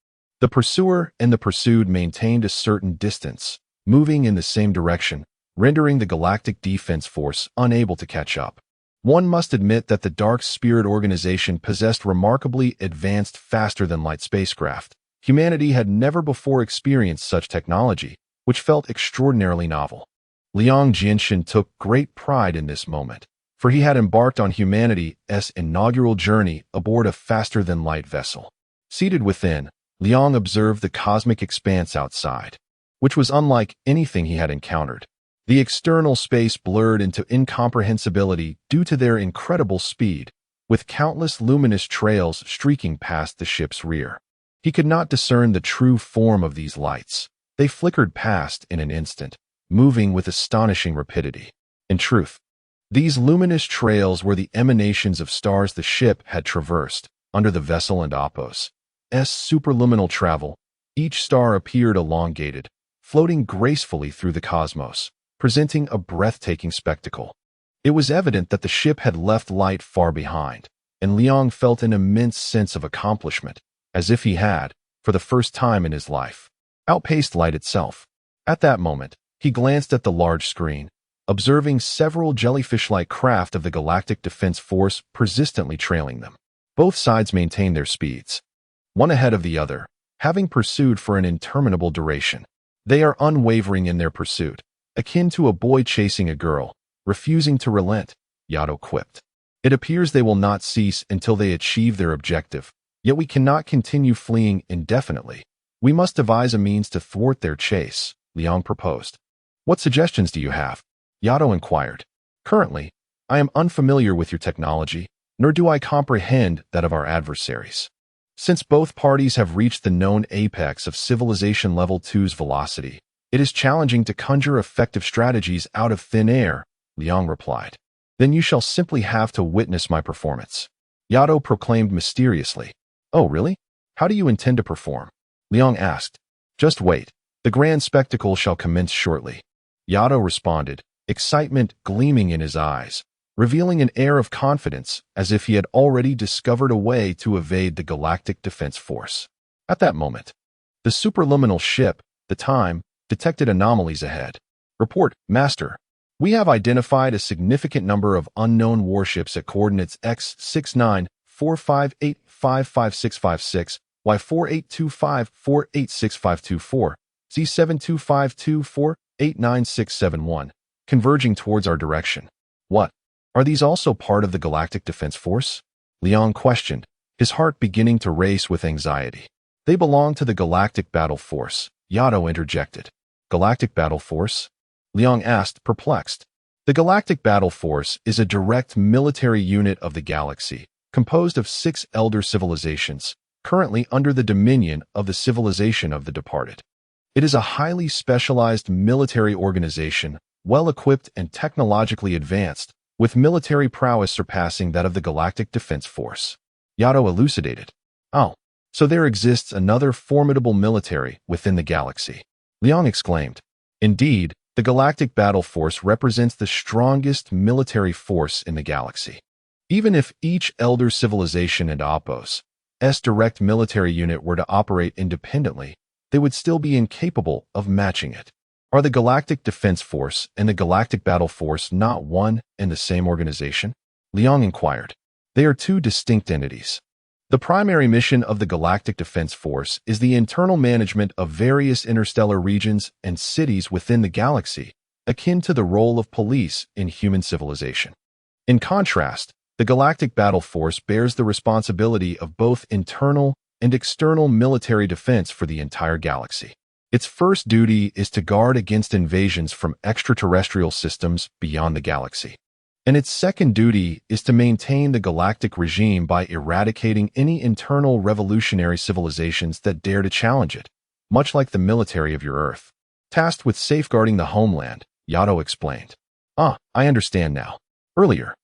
the pursuer and the pursued maintained a certain distance, moving in the same direction, rendering the Galactic Defense Force unable to catch up. One must admit that the Dark Spirit organization possessed remarkably advanced faster-than-light spacecraft. Humanity had never before experienced such technology, which felt extraordinarily novel. Liang Jianxin took great pride in this moment, for he had embarked on humanity's inaugural journey aboard a faster-than-light vessel. Seated within, Liang observed the cosmic expanse outside, which was unlike anything he had encountered. The external space blurred into incomprehensibility due to their incredible speed, with countless luminous trails streaking past the ship's rear. He could not discern the true form of these lights. They flickered past in an instant, moving with astonishing rapidity. In truth, these luminous trails were the emanations of stars the ship had traversed under the vessel and Oppo's superluminal travel. Each star appeared elongated, floating gracefully through the cosmos, presenting a breathtaking spectacle. It was evident that the ship had left light far behind, and Liang felt an immense sense of accomplishment, as if he had, for the first time in his life, outpaced light itself. At that moment, he glanced at the large screen, observing several jellyfish-like craft of the Galactic Defense Force persistently trailing them. Both sides maintained their speeds, one ahead of the other, having pursued for an interminable duration. They are unwavering in their pursuit, akin to a boy chasing a girl, refusing to relent, Yato quipped. It appears they will not cease until they achieve their objective, yet we cannot continue fleeing indefinitely. We must devise a means to thwart their chase, Liang proposed. What suggestions do you have? Yato inquired. Currently, I am unfamiliar with your technology, nor do I comprehend that of our adversaries. Since both parties have reached the known apex of Civilization Level 2's velocity, it is challenging to conjure effective strategies out of thin air, Liang replied. Then you shall simply have to witness my performance, Yato proclaimed mysteriously. Oh, really? How do you intend to perform? Liang asked. Just wait. The grand spectacle shall commence shortly, Yato responded, excitement gleaming in his eyes, revealing an air of confidence as if he had already discovered a way to evade the Galactic Defense Force. At that moment, the superluminal ship, the Time, detected anomalies ahead. Report, Master. We have identified a significant number of unknown warships at coordinates X6945855656, Y4825486524, Z7252489671, converging towards our direction. What? Are these also part of the Galactic Defense Force? Liang questioned, his heart beginning to race with anxiety. They belong to the Galactic Battle Force, Yato interjected. Galactic Battle Force? Liang asked, perplexed. The Galactic Battle Force is a direct military unit of the galaxy, composed of 6 elder civilizations, currently under the dominion of the civilization of the departed. It is a highly specialized military organization, well-equipped and technologically advanced, with military prowess surpassing that of the Galactic Defense Force. Yato elucidated. Oh, so there exists another formidable military within the galaxy. Liang exclaimed. Indeed, the Galactic Battle Force represents the strongest military force in the galaxy. Even if each elder civilization and Oppo's direct military unit were to operate independently, they would still be incapable of matching it. Are the Galactic Defense Force and the Galactic Battle Force not one and the same organization? Liang inquired. They are 2 distinct entities. The primary mission of the Galactic Defense Force is the internal management of various interstellar regions and cities within the galaxy, akin to the role of police in human civilization. In contrast, the Galactic Battle Force bears the responsibility of both internal and external military defense for the entire galaxy. Its first duty is to guard against invasions from extraterrestrial systems beyond the galaxy. And its second duty is to maintain the galactic regime by eradicating any internal revolutionary civilizations that dare to challenge it, much like the military of your Earth. Tasked with safeguarding the homeland, Yato explained. I understand now. Earlier,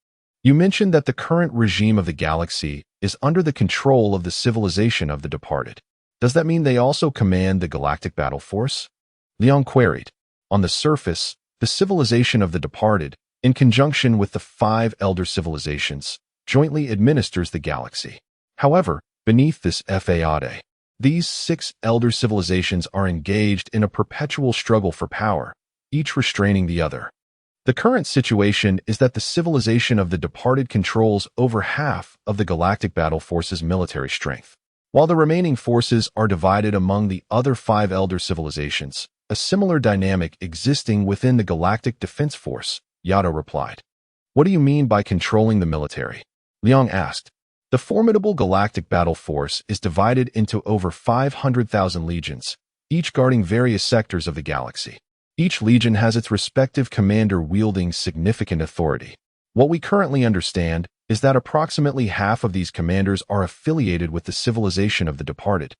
you mentioned that the current regime of the galaxy is under the control of the civilization of the departed. Does that mean they also command the Galactic Battle Force? Liang queried. On the surface, the civilization of the departed, in conjunction with the 5 elder civilizations, jointly administers the galaxy. However, beneath this facade, these 6 elder civilizations are engaged in a perpetual struggle for power, each restraining the other. The current situation is that the civilization of the departed controls over half of the Galactic Battle Force's military strength, while the remaining forces are divided among the other 5 elder civilizations, a similar dynamic existing within the Galactic Defense Force. Yato replied. What do you mean by controlling the military? Liang asked. The formidable Galactic Battle Force is divided into over 500,000 legions, each guarding various sectors of the galaxy. Each legion has its respective commander wielding significant authority. What we currently understand is that approximately half of these commanders are affiliated with the civilization of the departed,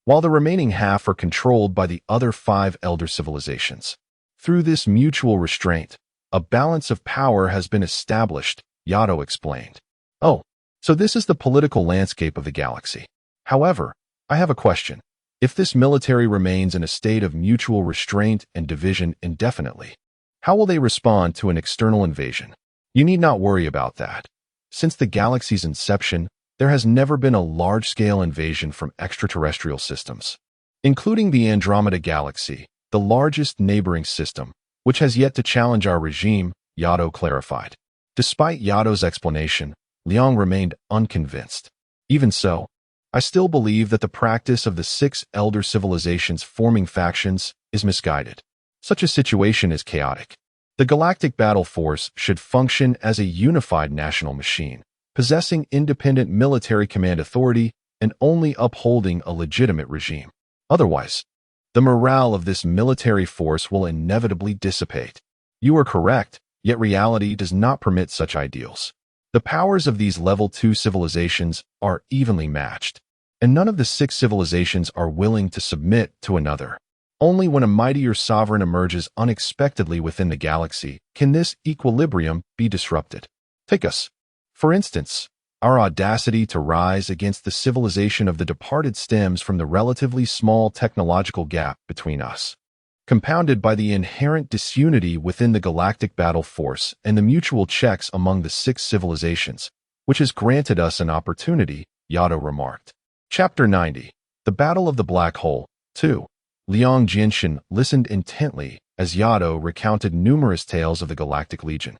while the remaining half are controlled by the other 5 elder civilizations. Through this mutual restraint, a balance of power has been established, Yato explained. Oh, so this is the political landscape of the galaxy. However, I have a question. If this military remains in a state of mutual restraint and division indefinitely, how will they respond to an external invasion? You need not worry about that. Since the galaxy's inception, there has never been a large-scale invasion from extraterrestrial systems, including the Andromeda Galaxy, the largest neighboring system, which has yet to challenge our regime, Yato clarified. Despite Yato's explanation, Liang remained unconvinced. Even so, I still believe that the practice of the 6 elder civilizations forming factions is misguided. Such a situation is chaotic. The Galactic Battle Force should function as a unified national machine, possessing independent military command authority and only upholding a legitimate regime. Otherwise, the morale of this military force will inevitably dissipate. You are correct, yet reality does not permit such ideals. The powers of these level 2 civilizations are evenly matched, and none of the 6 civilizations are willing to submit to another. Only when a mightier sovereign emerges unexpectedly within the galaxy can this equilibrium be disrupted. Take us, for instance. Our audacity to rise against the civilization of the departed stems from the relatively small technological gap between us, compounded by the inherent disunity within the Galactic Battle Force and the mutual checks among the 6 civilizations, which has granted us an opportunity, Yato remarked. Chapter 90. The Battle of the Black Hole, 2. Liang Jinshin listened intently as Yato recounted numerous tales of the Galactic Legion,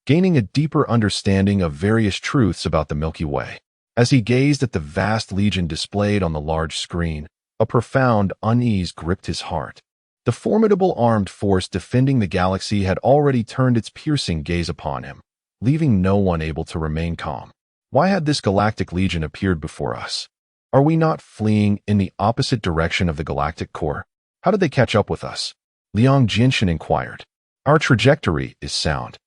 gaining a deeper understanding of various truths about the Milky Way. As he gazed at the vast legion displayed on the large screen, a profound unease gripped his heart. The formidable armed force defending the galaxy had already turned its piercing gaze upon him, leaving no one able to remain calm. Why had this galactic legion appeared before us? Are we not fleeing in the opposite direction of the galactic core? How did they catch up with us? Liang Jinshin inquired. Our trajectory is sound.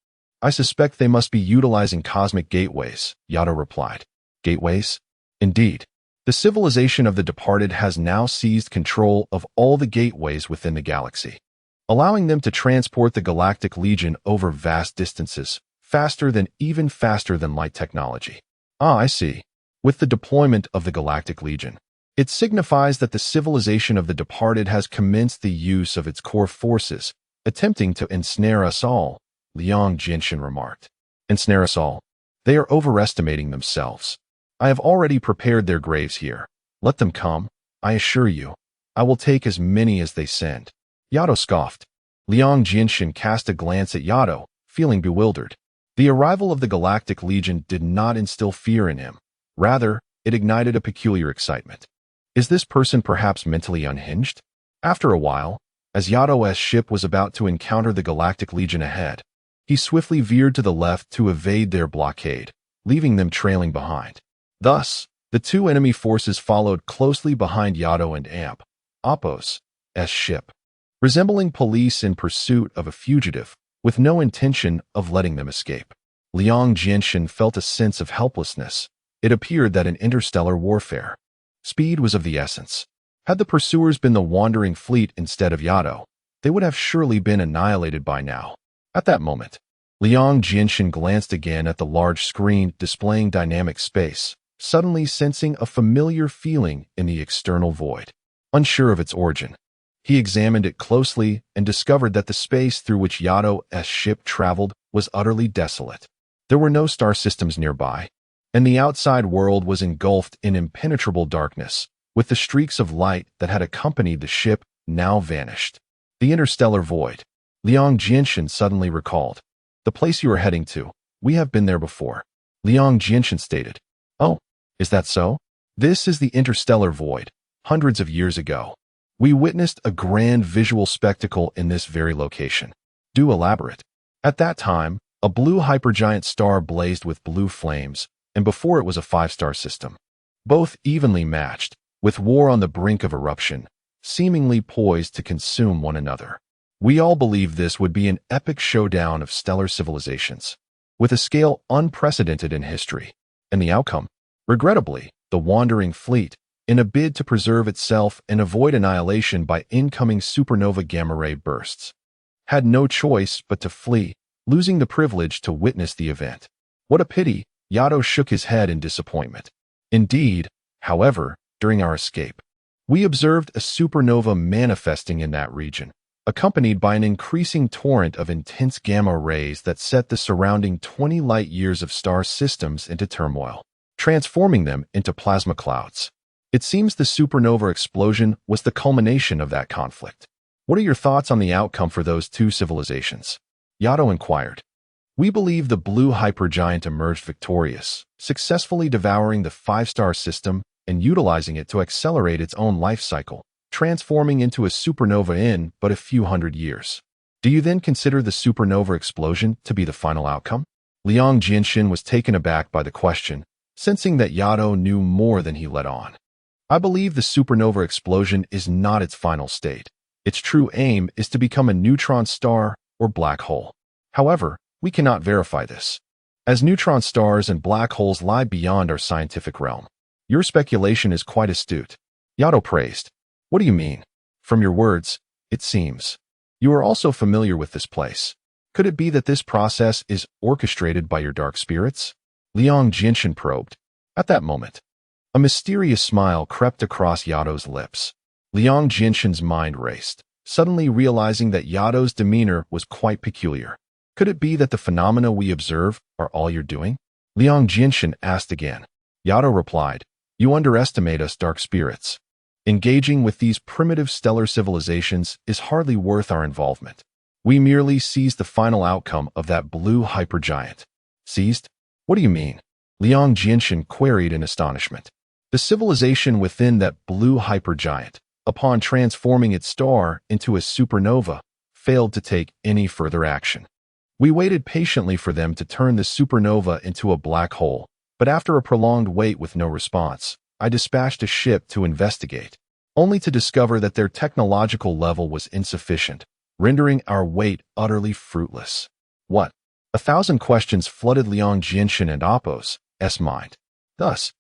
I suspect they must be utilizing cosmic gateways, Yato replied. Gateways? Indeed. The civilization of the departed has now seized control of all the gateways within the galaxy, allowing them to transport the Galactic Legion over vast distances, even faster than light technology. Ah, I see. With the deployment of the Galactic Legion, it signifies that the civilization of the departed has commenced the use of its core forces, attempting to ensnare us all, Liang Jinshin remarked. Ensnare us all? They are overestimating themselves. I have already prepared their graves here. Let them come. I assure you, I will take as many as they send. Yato scoffed. Liang Jinshin cast a glance at Yato, feeling bewildered. The arrival of the Galactic Legion did not instill fear in him. Rather, it ignited a peculiar excitement. Is this person perhaps mentally unhinged? After a while, as Yato's ship was about to encounter the Galactic Legion ahead, he swiftly veered to the left to evade their blockade, leaving them trailing behind. Thus, the two enemy forces followed closely behind Yato and Apos' ship, resembling police in pursuit of a fugitive, with no intention of letting them escape. Liang Jinshin felt a sense of helplessness. It appeared that in interstellar warfare, speed was of the essence. Had the pursuers been the wandering fleet instead of Yato, they would have surely been annihilated by now. At that moment, Liang Jinshin glanced again at the large screen displaying dynamic space, suddenly sensing a familiar feeling in the external void. Unsure of its origin, he examined it closely and discovered that the space through which Yato's ship traveled was utterly desolate. There were no star systems nearby, and the outside world was engulfed in impenetrable darkness, with the streaks of light that had accompanied the ship now vanished. The interstellar void, Liang Jinshin suddenly recalled. The place you are heading to, we have been there before. Liang Jinshin stated. Oh, is that so? This is the interstellar void. Hundreds of years ago, we witnessed a grand visual spectacle in this very location. Do elaborate. At that time, a blue hypergiant star blazed with blue flames, and before it was a 5-star system. Both evenly matched, with war on the brink of eruption, seemingly poised to consume one another. We all believed this would be an epic showdown of stellar civilizations, with a scale unprecedented in history. And the outcome? Regrettably, the wandering fleet, in a bid to preserve itself and avoid annihilation by incoming supernova gamma-ray bursts, had no choice but to flee, losing the privilege to witness the event. What a pity, Yato shook his head in disappointment. Indeed, however, during our escape, we observed a supernova manifesting in that region, accompanied by an increasing torrent of intense gamma rays that set the surrounding 20 light-years of star systems into turmoil, transforming them into plasma clouds. It seems the supernova explosion was the culmination of that conflict. What are your thoughts on the outcome for those two civilizations? Yato inquired. We believe the blue hypergiant emerged victorious, successfully devouring the 5-star system and utilizing it to accelerate its own life cycle, transforming into a supernova in but a few hundred years. Do you then consider the supernova explosion to be the final outcome? Liang Jinshin was taken aback by the question, sensing that Yato knew more than he let on. I believe the supernova explosion is not its final state. Its true aim is to become a neutron star or black hole. However, we cannot verify this, as neutron stars and black holes lie beyond our scientific realm. Your speculation is quite astute. Yato praised. What do you mean? From your words, it seems. You are also familiar with this place. Could it be that this process is orchestrated by your dark spirits? Liang Jinshin probed. At that moment, a mysterious smile crept across Yato's lips. Liang Jinshin's mind raced, suddenly realizing that Yato's demeanor was quite peculiar. Could it be that the phenomena we observe are all you're doing? Liang Jinshin asked again. Yato replied, You underestimate us dark spirits. Engaging with these primitive stellar civilizations is hardly worth our involvement. We merely seized the final outcome of that blue hypergiant. Seized? What do you mean? Liang Jinshin queried in astonishment. The civilization within that blue hypergiant, upon transforming its star into a supernova, failed to take any further action. We waited patiently for them to turn the supernova into a black hole, but after a prolonged wait with no response, I dispatched a ship to investigate, only to discover that their technological level was insufficient, rendering our wait utterly fruitless. What? 1,000 questions flooded Liang Jinshin and Apos' mind. Thus,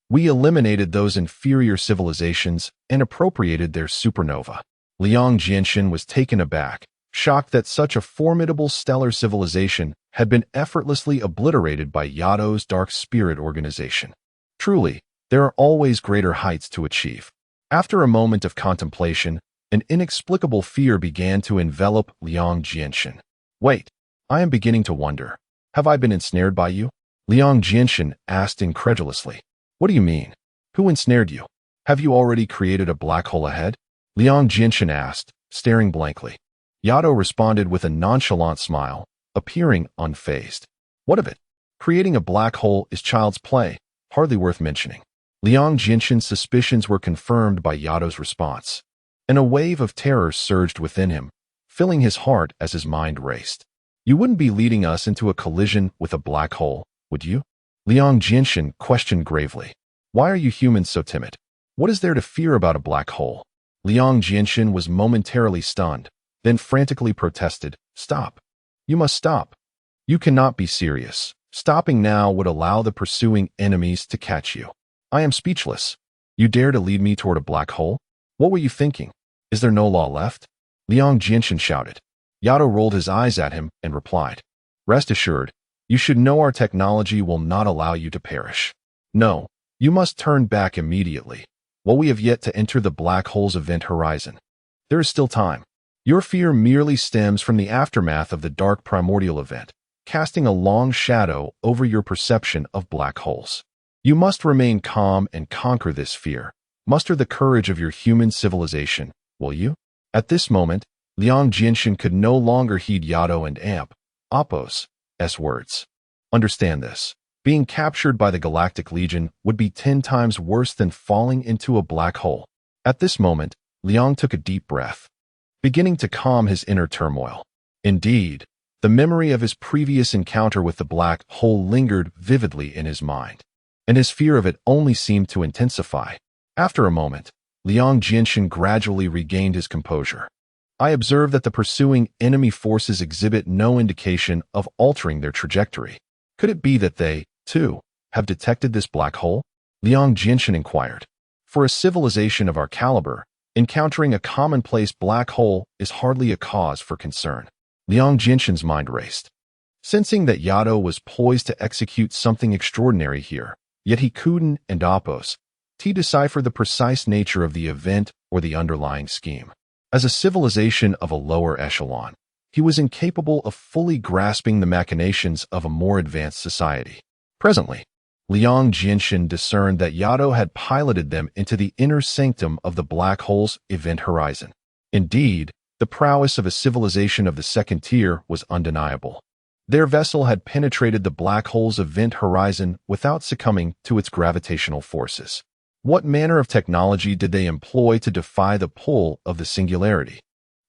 we eliminated those inferior civilizations and appropriated their supernova. Liang Jinshin was taken aback, shocked that such a formidable stellar civilization had been effortlessly obliterated by Yato's Dark Spirit organization. Truly, there are always greater heights to achieve. After a moment of contemplation, an inexplicable fear began to envelop Liang Jinshin. Wait, I am beginning to wonder. Have I been ensnared by you? Liang Jinshin asked incredulously. What do you mean? Who ensnared you? Have you already created a black hole ahead? Liang Jinshin asked, staring blankly. Yato responded with a nonchalant smile, appearing unfazed. What of it? Creating a black hole is child's play, hardly worth mentioning. Liang Jinshin's suspicions were confirmed by Yato's response, and a wave of terror surged within him, filling his heart as his mind raced. You wouldn't be leading us into a collision with a black hole, would you? Liang Jinshin questioned gravely. Why are you humans so timid? What is there to fear about a black hole? Liang Jinshin was momentarily stunned, then frantically protested. Stop. You must stop. You cannot be serious. Stopping now would allow the pursuing enemies to catch you. I am speechless. You dare to lead me toward a black hole? What were you thinking? Is there no law left? Liang Jinshin shouted. Yato rolled his eyes at him and replied. Rest assured, you should know our technology will not allow you to perish. No, you must turn back immediately, while we have yet to enter the black hole's event horizon. There is still time. Your fear merely stems from the aftermath of the dark primordial event, casting a long shadow over your perception of black holes. You must remain calm and conquer this fear. Muster the courage of your human civilization, will you? At this moment, Liang Jinshin could no longer heed Yato and Apos' words. Understand this. Being captured by the Galactic Legion would be 10 times worse than falling into a black hole. At this moment, Liang took a deep breath, beginning to calm his inner turmoil. Indeed, the memory of his previous encounter with the black hole lingered vividly in his mind, and his fear of it only seemed to intensify. After a moment, Liang Jinshin gradually regained his composure. I observed that the pursuing enemy forces exhibit no indication of altering their trajectory. Could it be that they, too, have detected this black hole? Liang Jinshin inquired. For a civilization of our caliber, encountering a commonplace black hole is hardly a cause for concern. Liang Jinshin's mind raced, sensing that Yato was poised to execute something extraordinary here, yet he couldn't and Apos decipher the precise nature of the event or the underlying scheme. As a civilization of a lower echelon, he was incapable of fully grasping the machinations of a more advanced society. Presently, Liang Jinshin discerned that Yato had piloted them into the inner sanctum of the black hole's event horizon. Indeed, the prowess of a civilization of the second tier was undeniable. Their vessel had penetrated the black hole's event horizon without succumbing to its gravitational forces. What manner of technology did they employ to defy the pull of the singularity?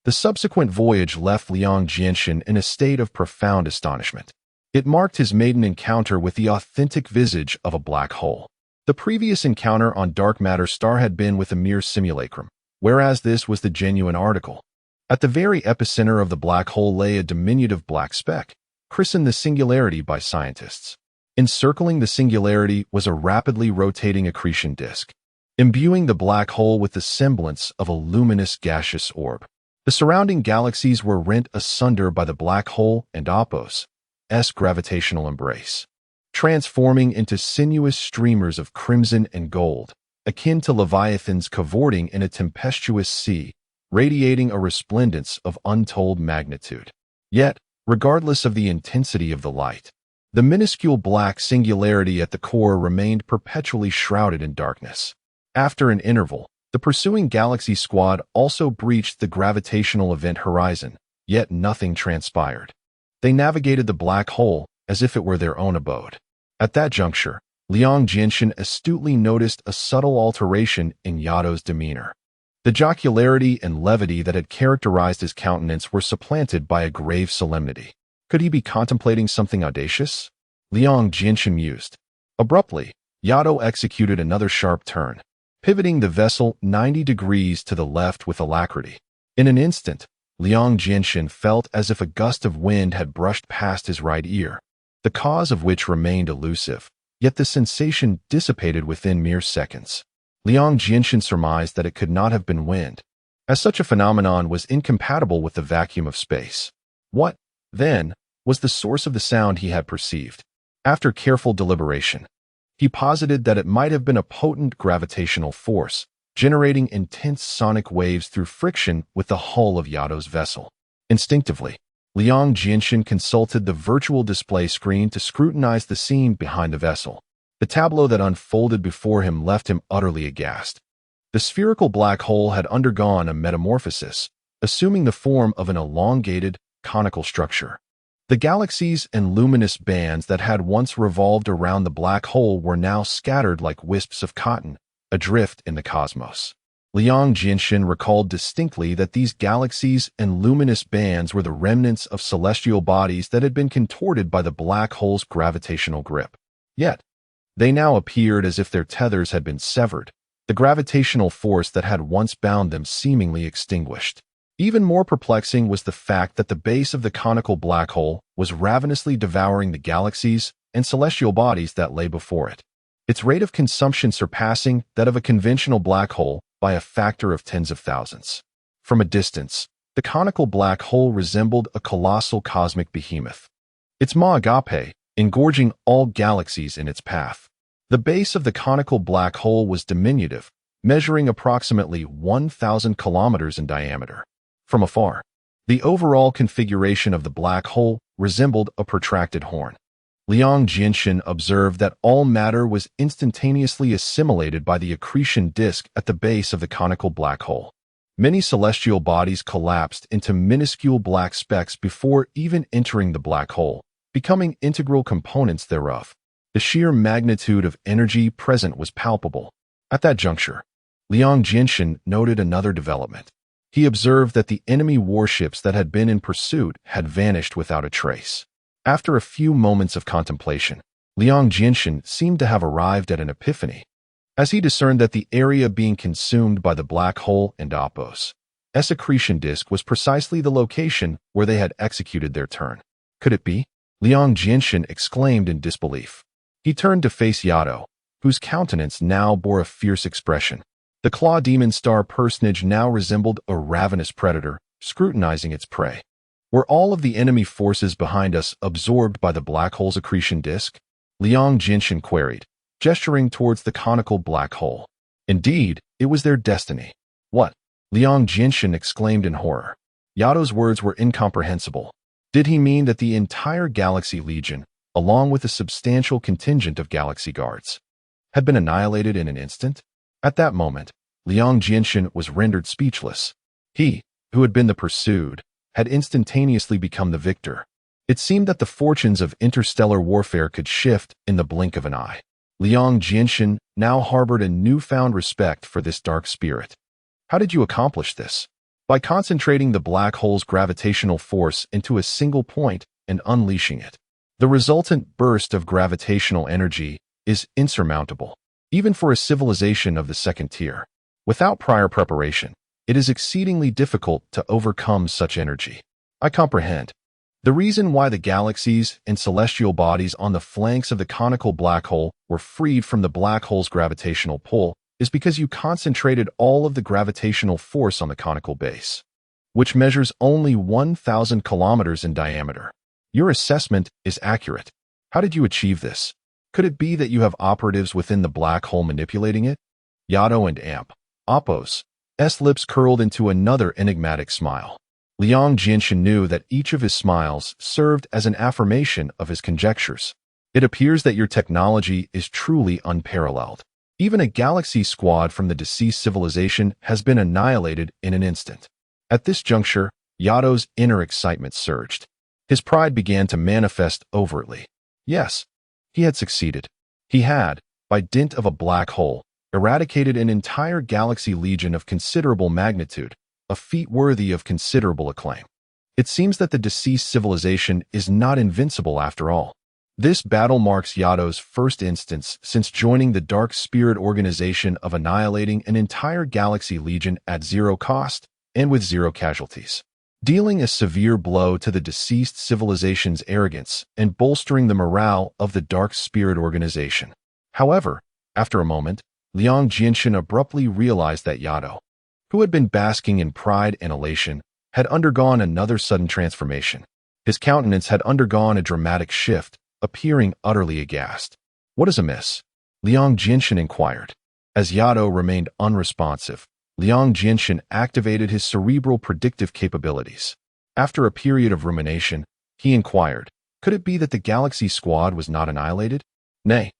The subsequent voyage left Liang Jinshin in a state of profound astonishment. It marked his maiden encounter with the authentic visage of a black hole. The previous encounter on dark matter star had been with a mere simulacrum, whereas this was the genuine article. At the very epicenter of the black hole lay a diminutive black speck, christened the singularity by scientists. Encircling the singularity was a rapidly rotating accretion disk, imbuing the black hole with the semblance of a luminous gaseous orb. The surrounding galaxies were rent asunder by the black hole and Apos' gravitational embrace, transforming into sinuous streamers of crimson and gold, akin to leviathans cavorting in a tempestuous sea, radiating a resplendence of untold magnitude. Yet, regardless of the intensity of the light, the minuscule black singularity at the core remained perpetually shrouded in darkness. After an interval, the pursuing galaxy squad also breached the gravitational event horizon, yet nothing transpired. They navigated the black hole as if it were their own abode. At that juncture, Liang Jinshin astutely noticed a subtle alteration in Yato's demeanor. The jocularity and levity that had characterized his countenance were supplanted by a grave solemnity. Could he be contemplating something audacious? Liang Jinshin mused. Abruptly, Yato executed another sharp turn, pivoting the vessel 90 degrees to the left with alacrity. In an instant, Liang Jinshin felt as if a gust of wind had brushed past his right ear, the cause of which remained elusive, yet the sensation dissipated within mere seconds. Liang Jinshin surmised that it could not have been wind, as such a phenomenon was incompatible with the vacuum of space. What, then, was the source of the sound he had perceived? After careful deliberation, he posited that it might have been a potent gravitational force, generating intense sonic waves through friction with the hull of Yato's vessel. Instinctively, Liang Jinshin consulted the virtual display screen to scrutinize the scene behind the vessel. The tableau that unfolded before him left him utterly aghast. The spherical black hole had undergone a metamorphosis, assuming the form of an elongated, conical structure. The galaxies and luminous bands that had once revolved around the black hole were now scattered like wisps of cotton, adrift in the cosmos. Liang Jinshin recalled distinctly that these galaxies and luminous bands were the remnants of celestial bodies that had been contorted by the black hole's gravitational grip. Yet, they now appeared as if their tethers had been severed, the gravitational force that had once bound them seemingly extinguished. Even more perplexing was the fact that the base of the conical black hole was ravenously devouring the galaxies and celestial bodies that lay before it, its rate of consumption surpassing that of a conventional black hole by a factor of tens of thousands. From a distance, the conical black hole resembled a colossal cosmic behemoth, its maw agape engorging all galaxies in its path. The base of the conical black hole was diminutive, measuring approximately 1,000 kilometers in diameter. From afar, the overall configuration of the black hole resembled a protracted horn. Liang Jinshin observed that all matter was instantaneously assimilated by the accretion disk at the base of the conical black hole. Many celestial bodies collapsed into minuscule black specks before even entering the black hole, becoming integral components thereof. The sheer magnitude of energy present was palpable. At that juncture, Liang Jinshin noted another development. He observed that the enemy warships that had been in pursuit had vanished without a trace. After a few moments of contemplation, Liang Jinshin seemed to have arrived at an epiphany, as he discerned that the area being consumed by the black hole and Opos' accretion disk was precisely the location where they had executed their turn. Could it be? Liang Jinshin exclaimed in disbelief. He turned to face Yato, whose countenance now bore a fierce expression. The Claw Demon Star personage now resembled a ravenous predator, scrutinizing its prey. Were all of the enemy forces behind us absorbed by the black hole's accretion disk? Liang Jinshin queried, gesturing towards the conical black hole. Indeed, it was their destiny. What? Liang Jinshin exclaimed in horror. Yato's words were incomprehensible. Did he mean that the entire Galaxy Legion, along with a substantial contingent of Galaxy Guards, had been annihilated in an instant? At that moment, Liang Jinshin was rendered speechless. He, who had been the pursued, had instantaneously become the victor. It seemed that the fortunes of interstellar warfare could shift in the blink of an eye. Liang Jinshin now harbored a newfound respect for this dark spirit. How did you accomplish this? By concentrating the black hole's gravitational force into a single point and unleashing it. The resultant burst of gravitational energy is insurmountable, even for a civilization of the second tier. Without prior preparation, it is exceedingly difficult to overcome such energy. I comprehend. The reason why the galaxies and celestial bodies on the flanks of the conical black hole were freed from the black hole's gravitational pull is because you concentrated all of the gravitational force on the conical base, which measures only 1,000 kilometers in diameter. Your assessment is accurate. How did you achieve this? Could it be that you have operatives within the black hole manipulating it? Yato and Opos' lips curled into another enigmatic smile. Liang Jinshin knew that each of his smiles served as an affirmation of his conjectures. It appears that your technology is truly unparalleled. Even a galaxy squad from the deceased civilization has been annihilated in an instant. At this juncture, Yato's inner excitement surged. His pride began to manifest overtly. Yes, he had succeeded. He had, by dint of a black hole, eradicated an entire galaxy legion of considerable magnitude, a feat worthy of considerable acclaim. It seems that the deceased civilization is not invincible after all. This battle marks Yato's first instance since joining the Dark Spirit organization of annihilating an entire galaxy legion at zero cost and with zero casualties, dealing a severe blow to the deceased civilization's arrogance and bolstering the morale of the Dark Spirit organization. However, after a moment, Liang Jinshin abruptly realized that Yato, who had been basking in pride and elation, had undergone another sudden transformation. His countenance had undergone a dramatic shift, appearing utterly aghast. "What is amiss?" Liang Jinshin inquired. As Yato remained unresponsive, Liang Jinshin activated his cerebral predictive capabilities. After a period of rumination, he inquired, "Could it be that the Galaxy Squad was not annihilated? Nay,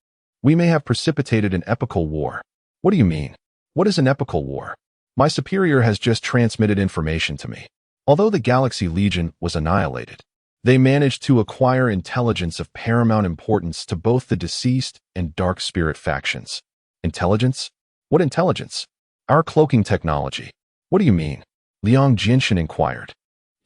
we may have precipitated an epochal war." "What do you mean? What is an epochal war?" "My superior has just transmitted information to me. Although the Galaxy Legion was annihilated, they managed to acquire intelligence of paramount importance to both the deceased and Dark Spirit factions." "Intelligence? What intelligence?" "Our cloaking technology." "What do you mean?" Liang Jinshin inquired.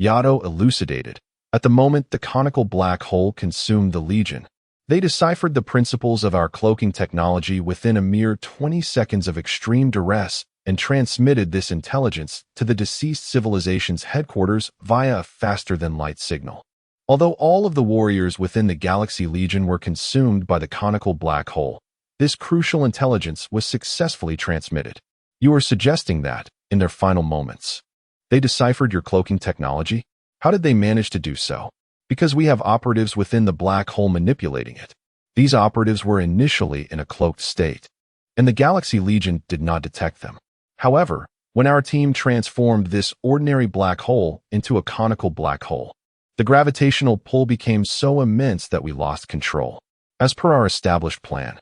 Yato elucidated. "At the moment the conical black hole consumed the Legion, they deciphered the principles of our cloaking technology within a mere 20 seconds of extreme duress and transmitted this intelligence to the deceased civilization's headquarters via a faster-than-light signal. Although all of the warriors within the Galaxy Legion were consumed by the conical black hole, this crucial intelligence was successfully transmitted." "You are suggesting that, in their final moments, they deciphered your cloaking technology? How did they manage to do so?" "Because we have operatives within the black hole manipulating it. These operatives were initially in a cloaked state, and the Galaxy Legion did not detect them. However, when our team transformed this ordinary black hole into a conical black hole, the gravitational pull became so immense that we lost control. As per our established plan,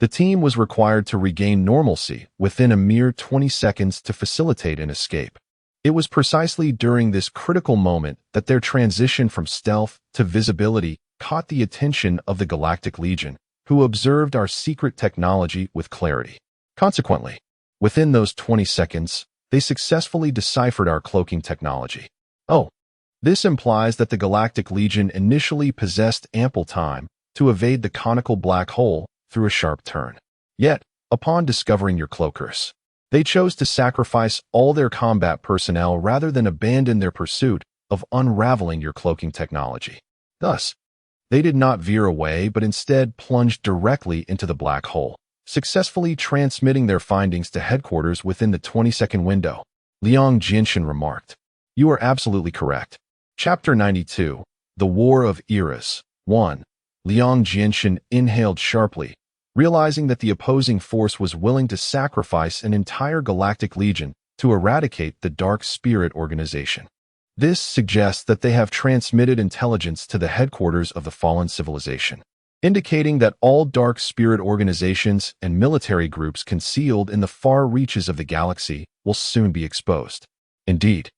the team was required to regain normalcy within a mere 20 seconds to facilitate an escape. It was precisely during this critical moment that their transition from stealth to visibility caught the attention of the Galactic Legion, who observed our secret technology with clarity. Consequently, within those 20 seconds, they successfully deciphered our cloaking technology." "Oh, this implies that the Galactic Legion initially possessed ample time to evade the conical black hole through a sharp turn. Yet, upon discovering your cloakers, they chose to sacrifice all their combat personnel rather than abandon their pursuit of unraveling your cloaking technology. Thus, they did not veer away but instead plunged directly into the black hole, successfully transmitting their findings to headquarters within the 20-second window," Liang Jinshin remarked. "You are absolutely correct." Chapter 92, The War of Eras. 1. Liang Jinshin inhaled sharply, realizing that the opposing force was willing to sacrifice an entire Galactic Legion to eradicate the Dark Spirit organization. This suggests that they have transmitted intelligence to the headquarters of the fallen civilization, indicating that all Dark Spirit organizations and military groups concealed in the far reaches of the galaxy will soon be exposed. Indeed,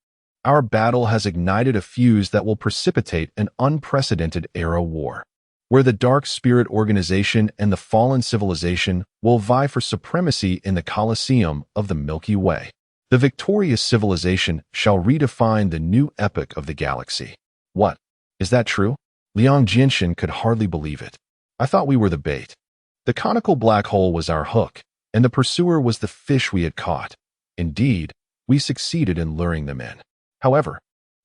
our battle has ignited a fuse that will precipitate an unprecedented era war, where the Dark Spirit organization and the fallen civilization will vie for supremacy in the Colosseum of the Milky Way. The victorious civilization shall redefine the new epoch of the galaxy. What? Is that true? Liang Jinshin could hardly believe it. I thought we were the bait. The conical black hole was our hook, and the pursuer was the fish we had caught. Indeed, we succeeded in luring them in. However,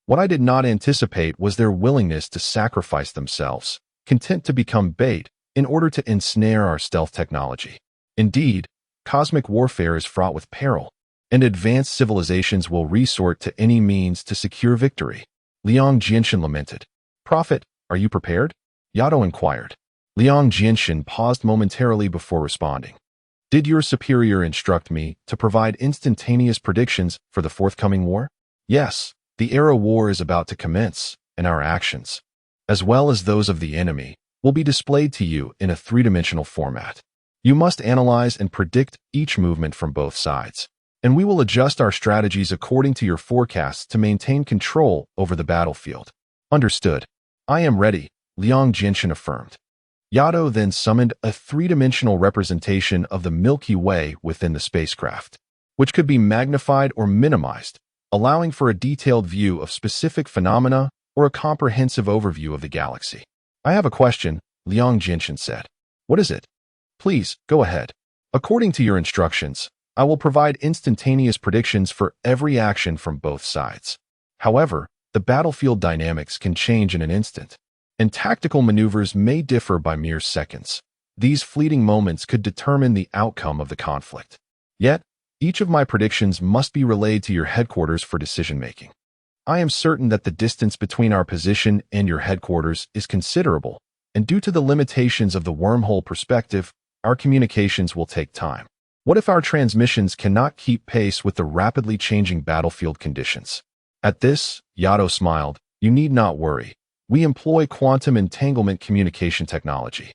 what I did not anticipate was their willingness to sacrifice themselves, content to become bait in order to ensnare our stealth technology. Indeed, cosmic warfare is fraught with peril, and advanced civilizations will resort to any means to secure victory. Liang Jinshin lamented. Prophet, are you prepared? Yato inquired. Liang Jinshin paused momentarily before responding. Did your superior instruct me to provide instantaneous predictions for the forthcoming war? Yes, the era war is about to commence, and our actions, as well as those of the enemy, will be displayed to you in a three-dimensional format. You must analyze and predict each movement from both sides, and we will adjust our strategies according to your forecasts to maintain control over the battlefield. Understood. I am ready, Liang Jinshin affirmed. Yato then summoned a three-dimensional representation of the Milky Way within the spacecraft, which could be magnified or minimized, allowing for a detailed view of specific phenomena or a comprehensive overview of the galaxy. I have a question, Liang Jinshin said. What is it? Please, go ahead. According to your instructions, I will provide instantaneous predictions for every action from both sides. However, the battlefield dynamics can change in an instant, and tactical maneuvers may differ by mere seconds. These fleeting moments could determine the outcome of the conflict. Yet, each of my predictions must be relayed to your headquarters for decision-making. I am certain that the distance between our position and your headquarters is considerable, and due to the limitations of the wormhole perspective, our communications will take time. What if our transmissions cannot keep pace with the rapidly changing battlefield conditions? At this, Yato smiled. You need not worry. We employ quantum entanglement communication technology.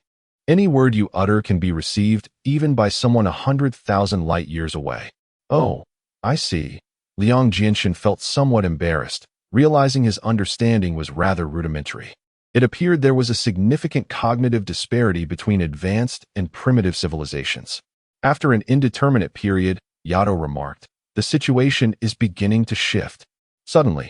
Any word you utter can be received even by someone 100,000 light-years away. Oh, I see. Liang Jinshin felt somewhat embarrassed, realizing his understanding was rather rudimentary. It appeared there was a significant cognitive disparity between advanced and primitive civilizations. After an indeterminate period, Yato remarked, the situation is beginning to shift. Suddenly,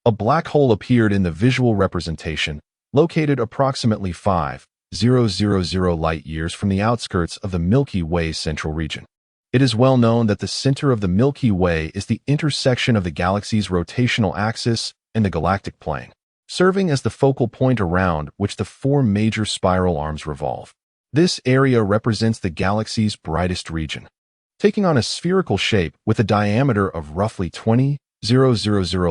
a black hole appeared in the visual representation, located approximately 5,000 light-years from the outskirts of the Milky Way's central region. It is well known that the center of the Milky Way is the intersection of the galaxy's rotational axis and the galactic plane, serving as the focal point around which the four major spiral arms revolve. This area represents the galaxy's brightest region, taking on a spherical shape with a diameter of roughly 20,000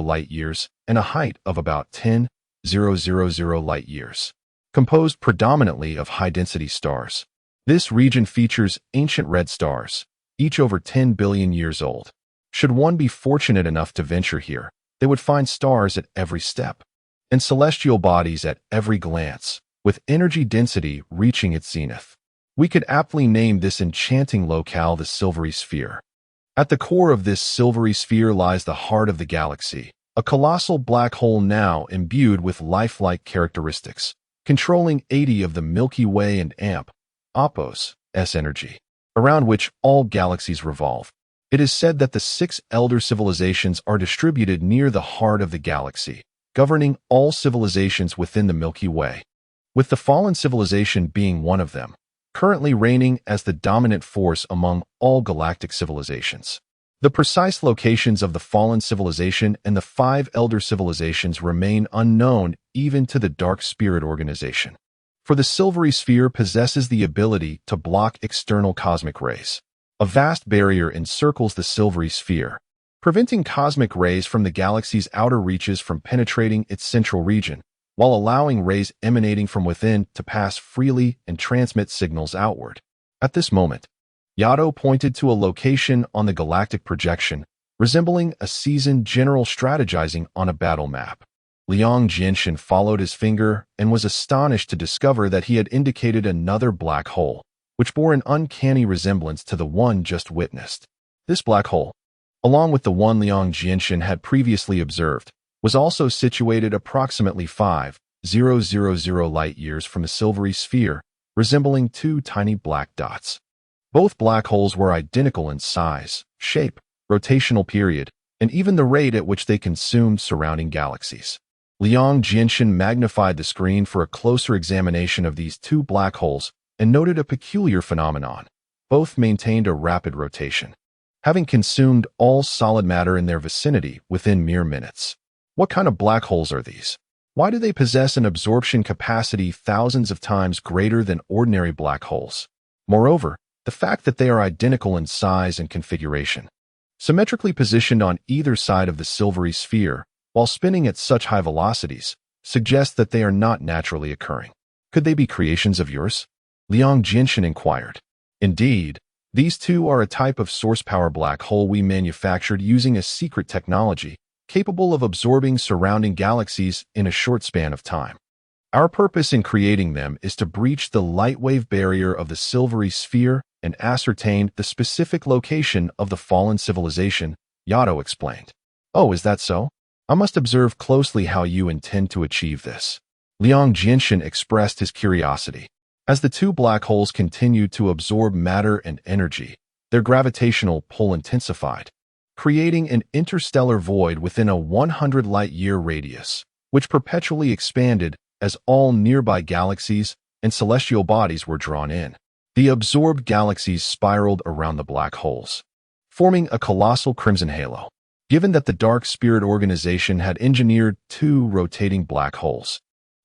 light-years and a height of about 10,000 light-years, composed predominantly of high-density stars. This region features ancient red stars, each over 10 billion years old. Should one be fortunate enough to venture here, they would find stars at every step, and celestial bodies at every glance, with energy density reaching its zenith. We could aptly name this enchanting locale the Silvery Sphere. At the core of this silvery sphere lies the heart of the galaxy, a colossal black hole now imbued with lifelike characteristics, controlling 80 of the Milky Way and Opos' energy, around which all galaxies revolve. It is said that the 6 elder civilizations are distributed near the heart of the galaxy, governing all civilizations within the Milky Way, with the fallen civilization being one of them, currently reigning as the dominant force among all galactic civilizations. The precise locations of the fallen civilization and the 5 elder civilizations remain unknown even to the Dark Spirit Organization, for the Silvery Sphere possesses the ability to block external cosmic rays. A vast barrier encircles the Silvery Sphere, preventing cosmic rays from the galaxy's outer reaches from penetrating its central region, while allowing rays emanating from within to pass freely and transmit signals outward. At this moment, Yato pointed to a location on the galactic projection, resembling a seasoned general strategizing on a battle map. Liang Jinshin followed his finger and was astonished to discover that he had indicated another black hole, which bore an uncanny resemblance to the one just witnessed. This black hole, along with the one Liang Jinshin had previously observed, was also situated approximately 5,000 light-years from the Silvery Sphere, resembling 2 tiny black dots. Both black holes were identical in size, shape, rotational period, and even the rate at which they consumed surrounding galaxies. Liang Jinshin magnified the screen for a closer examination of these 2 black holes and noted a peculiar phenomenon. Both maintained a rapid rotation, having consumed all solid matter in their vicinity within mere minutes. What kind of black holes are these? Why do they possess an absorption capacity thousands of times greater than ordinary black holes? Moreover, the fact that they are identical in size and configuration, symmetrically positioned on either side of the Silvery Sphere while spinning at such high velocities, suggests that they are not naturally occurring. Could they be creations of yours? Liang Jinshin inquired. Indeed, these 2 are a type of source power black hole we manufactured using a secret technology capable of absorbing surrounding galaxies in a short span of time. Our purpose in creating them is to breach the light wave barrier of the Silvery Sphere and ascertain the specific location of the fallen civilization, Yato explained. Oh, is that so? I must observe closely how you intend to achieve this. Liang Jinshin expressed his curiosity. As the 2 black holes continued to absorb matter and energy, their gravitational pull intensified. creating an interstellar void within a 100 light-year radius, which perpetually expanded as all nearby galaxies and celestial bodies were drawn in. The absorbed galaxies spiraled around the black holes, forming a colossal crimson halo. Given that the Dark Spirit Organization had engineered 2 rotating black holes,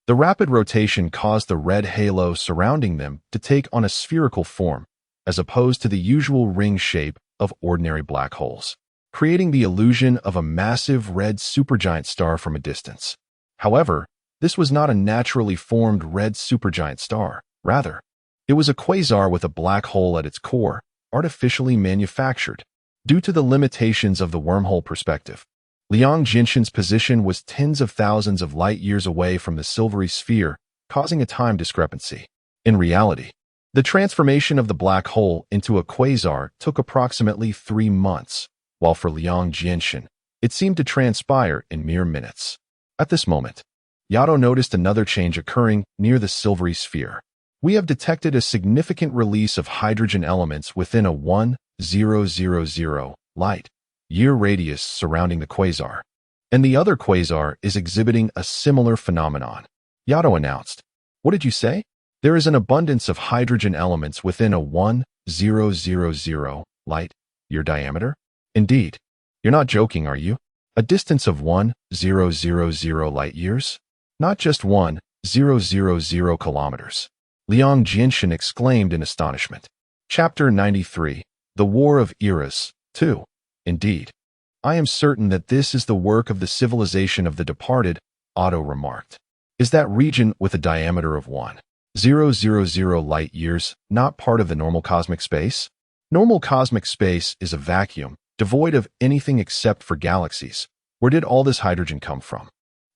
the rapid rotation caused the red halo surrounding them to take on a spherical form, as opposed to the usual ring shape of ordinary black holes, creating the illusion of a massive red supergiant star from a distance. However, this was not a naturally formed red supergiant star. Rather, it was a quasar with a black hole at its core, artificially manufactured. Due to the limitations of the wormhole perspective, Liang Jinshan's position was tens of thousands of light-years away from the silvery sphere, causing a time discrepancy. In reality, the transformation of the black hole into a quasar took approximately 3 months, while for Liang Jinshan, it seemed to transpire in mere minutes. At this moment, Yato noticed another change occurring near the silvery sphere. We have detected a significant release of hydrogen elements within a 1000 light-year radius surrounding the quasar, and the other quasar is exhibiting a similar phenomenon. Yato announced. What did you say? There is an abundance of hydrogen elements within a 1000 light-year diameter? Indeed. You're not joking, are you? A distance of 1000 light-years? Not just 1000 kilometers. Liang Jinshan exclaimed in astonishment. Chapter 93. The War of Eras, 2. Indeed. I am certain that this is the work of the civilization of the departed, Otto remarked. Is that region with a diameter of 1000 light-years not part of the normal cosmic space? Normal cosmic space is a vacuum, devoid of anything except for galaxies. Where did all this hydrogen come from?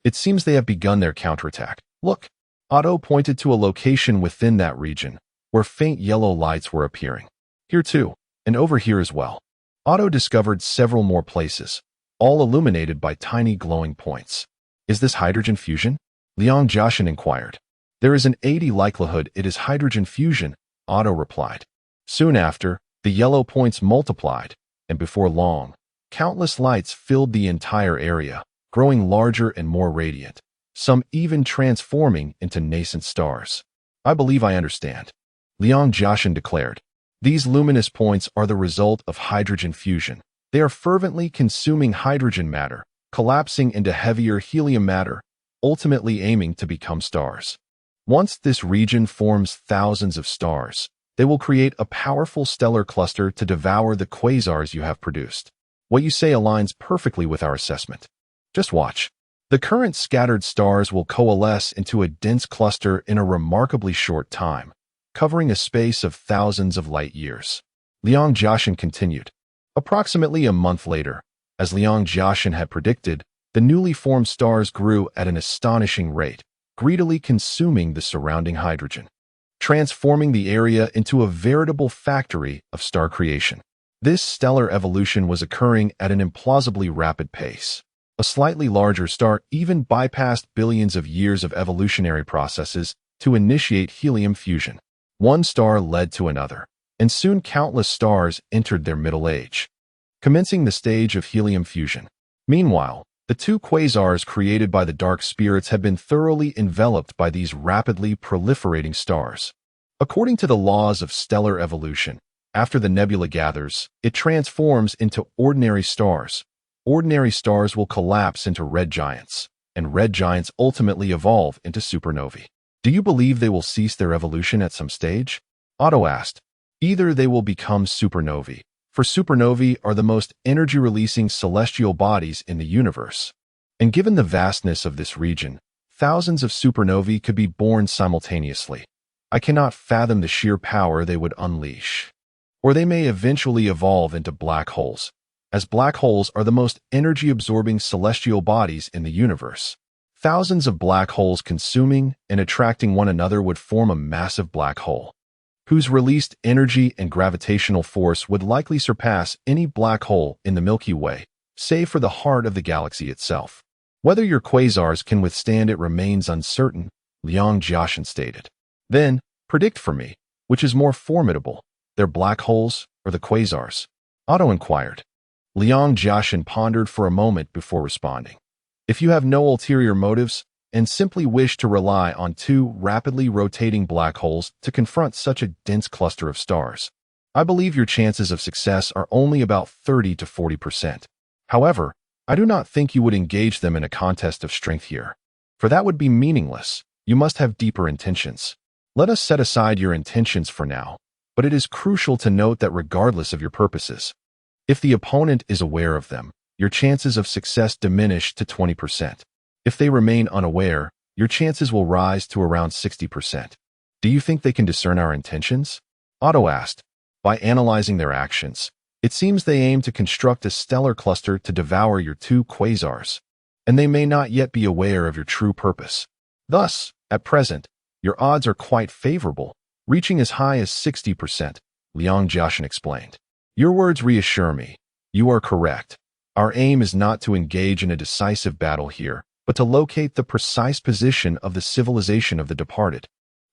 It seems they have begun their counterattack. Look. Otto pointed to a location within that region, where faint yellow lights were appearing. Here too, and over here as well. Otto discovered several more places, all illuminated by tiny glowing points. Is this hydrogen fusion? Liang Jinshan inquired. There is an 80 likelihood it is hydrogen fusion, Otto replied. Soon after, the yellow points multiplied, and before long, countless lights filled the entire area, growing larger and more radiant, some even transforming into nascent stars. I believe I understand. Liang Jinshan declared. These luminous points are the result of hydrogen fusion. They are fervently consuming hydrogen matter, collapsing into heavier helium matter, ultimately aiming to become stars. Once this region forms thousands of stars, they will create a powerful stellar cluster to devour the quasars you have produced. What you say aligns perfectly with our assessment. Just watch. The current scattered stars will coalesce into a dense cluster in a remarkably short time, covering a space of thousands of light-years. Liang Jinshan continued. Approximately a month later, as Liang Jinshan had predicted, the newly formed stars grew at an astonishing rate, greedily consuming the surrounding hydrogen, transforming the area into a veritable factory of star creation. This stellar evolution was occurring at an implausibly rapid pace. A slightly larger star even bypassed billions of years of evolutionary processes to initiate helium fusion. One star led to another, and soon countless stars entered their middle age, commencing the stage of helium fusion. Meanwhile, the 2 quasars created by the dark spirits had been thoroughly enveloped by these rapidly proliferating stars. According to the laws of stellar evolution, after the nebula gathers, it transforms into ordinary stars. Ordinary stars will collapse into red giants, and red giants ultimately evolve into supernovae. Do you believe they will cease their evolution at some stage? Otto asked. Either they will become supernovae, for supernovae are the most energy-releasing celestial bodies in the universe. And given the vastness of this region, thousands of supernovae could be born simultaneously. I cannot fathom the sheer power they would unleash. Or they may eventually evolve into black holes, as black holes are the most energy-absorbing celestial bodies in the universe. Thousands of black holes consuming and attracting one another would form a massive black hole, whose released energy and gravitational force would likely surpass any black hole in the Milky Way, save for the heart of the galaxy itself. Whether your quasars can withstand it remains uncertain, Liang Jinshan stated. Then, predict for me, which is more formidable, their black holes or the quasars? Otto inquired. Liang Jiaxin pondered for a moment before responding. If you have no ulterior motives and simply wish to rely on two rapidly rotating black holes to confront such a dense cluster of stars, I believe your chances of success are only about 30 to 40%. However, I do not think you would engage them in a contest of strength here, for that would be meaningless. You must have deeper intentions. Let us set aside your intentions for now, but it is crucial to note that regardless of your purposes, if the opponent is aware of them, your chances of success diminish to 20%. If they remain unaware, your chances will rise to around 60%. Do you think they can discern our intentions? Otto asked. By analyzing their actions, it seems they aim to construct a stellar cluster to devour your two quasars, and they may not yet be aware of your true purpose. Thus, at present, your odds are quite favorable, reaching as high as 60%, Liang Jiaxin explained. Your words reassure me. You are correct. Our aim is not to engage in a decisive battle here, but to locate the precise position of the civilization of the departed.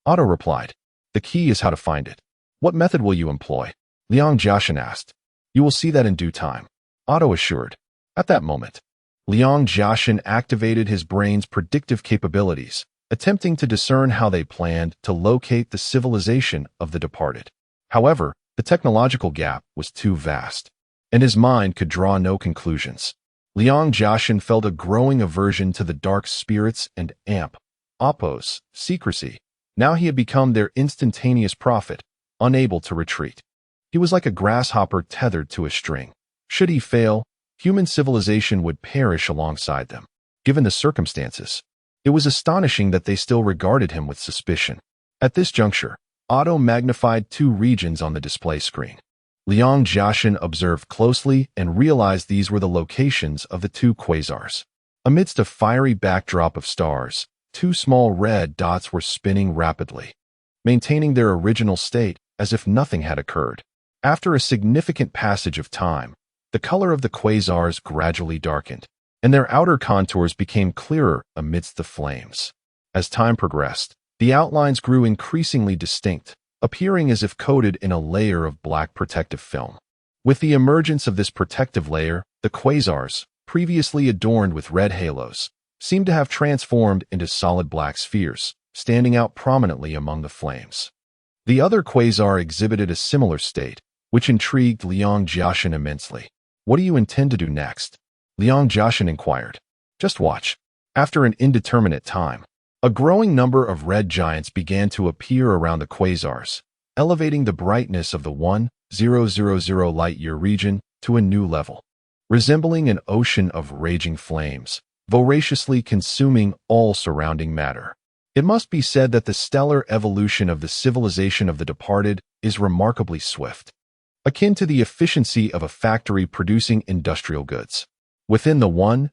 Otto replied. The key is how to find it. What method will you employ? Liang Jiaxin asked. You will see that in due time, Otto assured. At that moment, Liang Jiaxin activated his brain's predictive capabilities, attempting to discern how they planned to locate the civilization of the departed. However, the technological gap was too vast, and his mind could draw no conclusions. Liang Jiaxin felt a growing aversion to the dark spirits and Oppo's secrecy. Now he had become their instantaneous prophet, unable to retreat. He was like a grasshopper tethered to a string. Should he fail, human civilization would perish alongside them. Given the circumstances, it was astonishing that they still regarded him with suspicion. At this juncture, Otto magnified two regions on the display screen. Liang Jiaxin observed closely and realized these were the locations of the two quasars. Amidst a fiery backdrop of stars, two small red dots were spinning rapidly, maintaining their original state as if nothing had occurred. After a significant passage of time, the color of the quasars gradually darkened, and their outer contours became clearer amidst the flames. As time progressed, the outlines grew increasingly distinct, appearing as if coated in a layer of black protective film. With the emergence of this protective layer, the quasars, previously adorned with red halos, seemed to have transformed into solid black spheres, standing out prominently among the flames. The other quasar exhibited a similar state, which intrigued Liang Jiaxin immensely. What do you intend to do next? Liang Jiaxin inquired. Just watch. After an indeterminate time, a growing number of red giants began to appear around the quasars, elevating the brightness of the 1000 light-year region to a new level. Resembling an ocean of raging flames, voraciously consuming all surrounding matter. It must be said that the stellar evolution of the civilization of the departed is remarkably swift, akin to the efficiency of a factory producing industrial goods. Within the 1000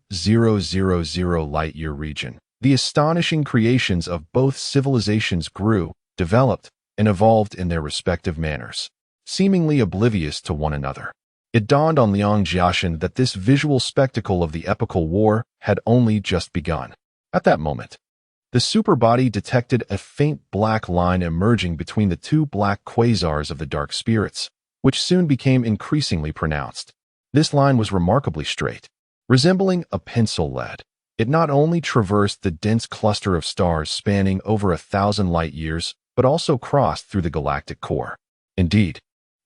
light-year region, the astonishing creations of both civilizations grew, developed, and evolved in their respective manners, seemingly oblivious to one another. It dawned on Liang Jiaxin that this visual spectacle of the Epochal War had only just begun. At that moment, the superbody detected a faint black line emerging between the two black quasars of the dark spirits, which soon became increasingly pronounced. This line was remarkably straight, resembling a pencil lead. It not only traversed the dense cluster of stars spanning over 1,000 light-years, but also crossed through the galactic core. Indeed,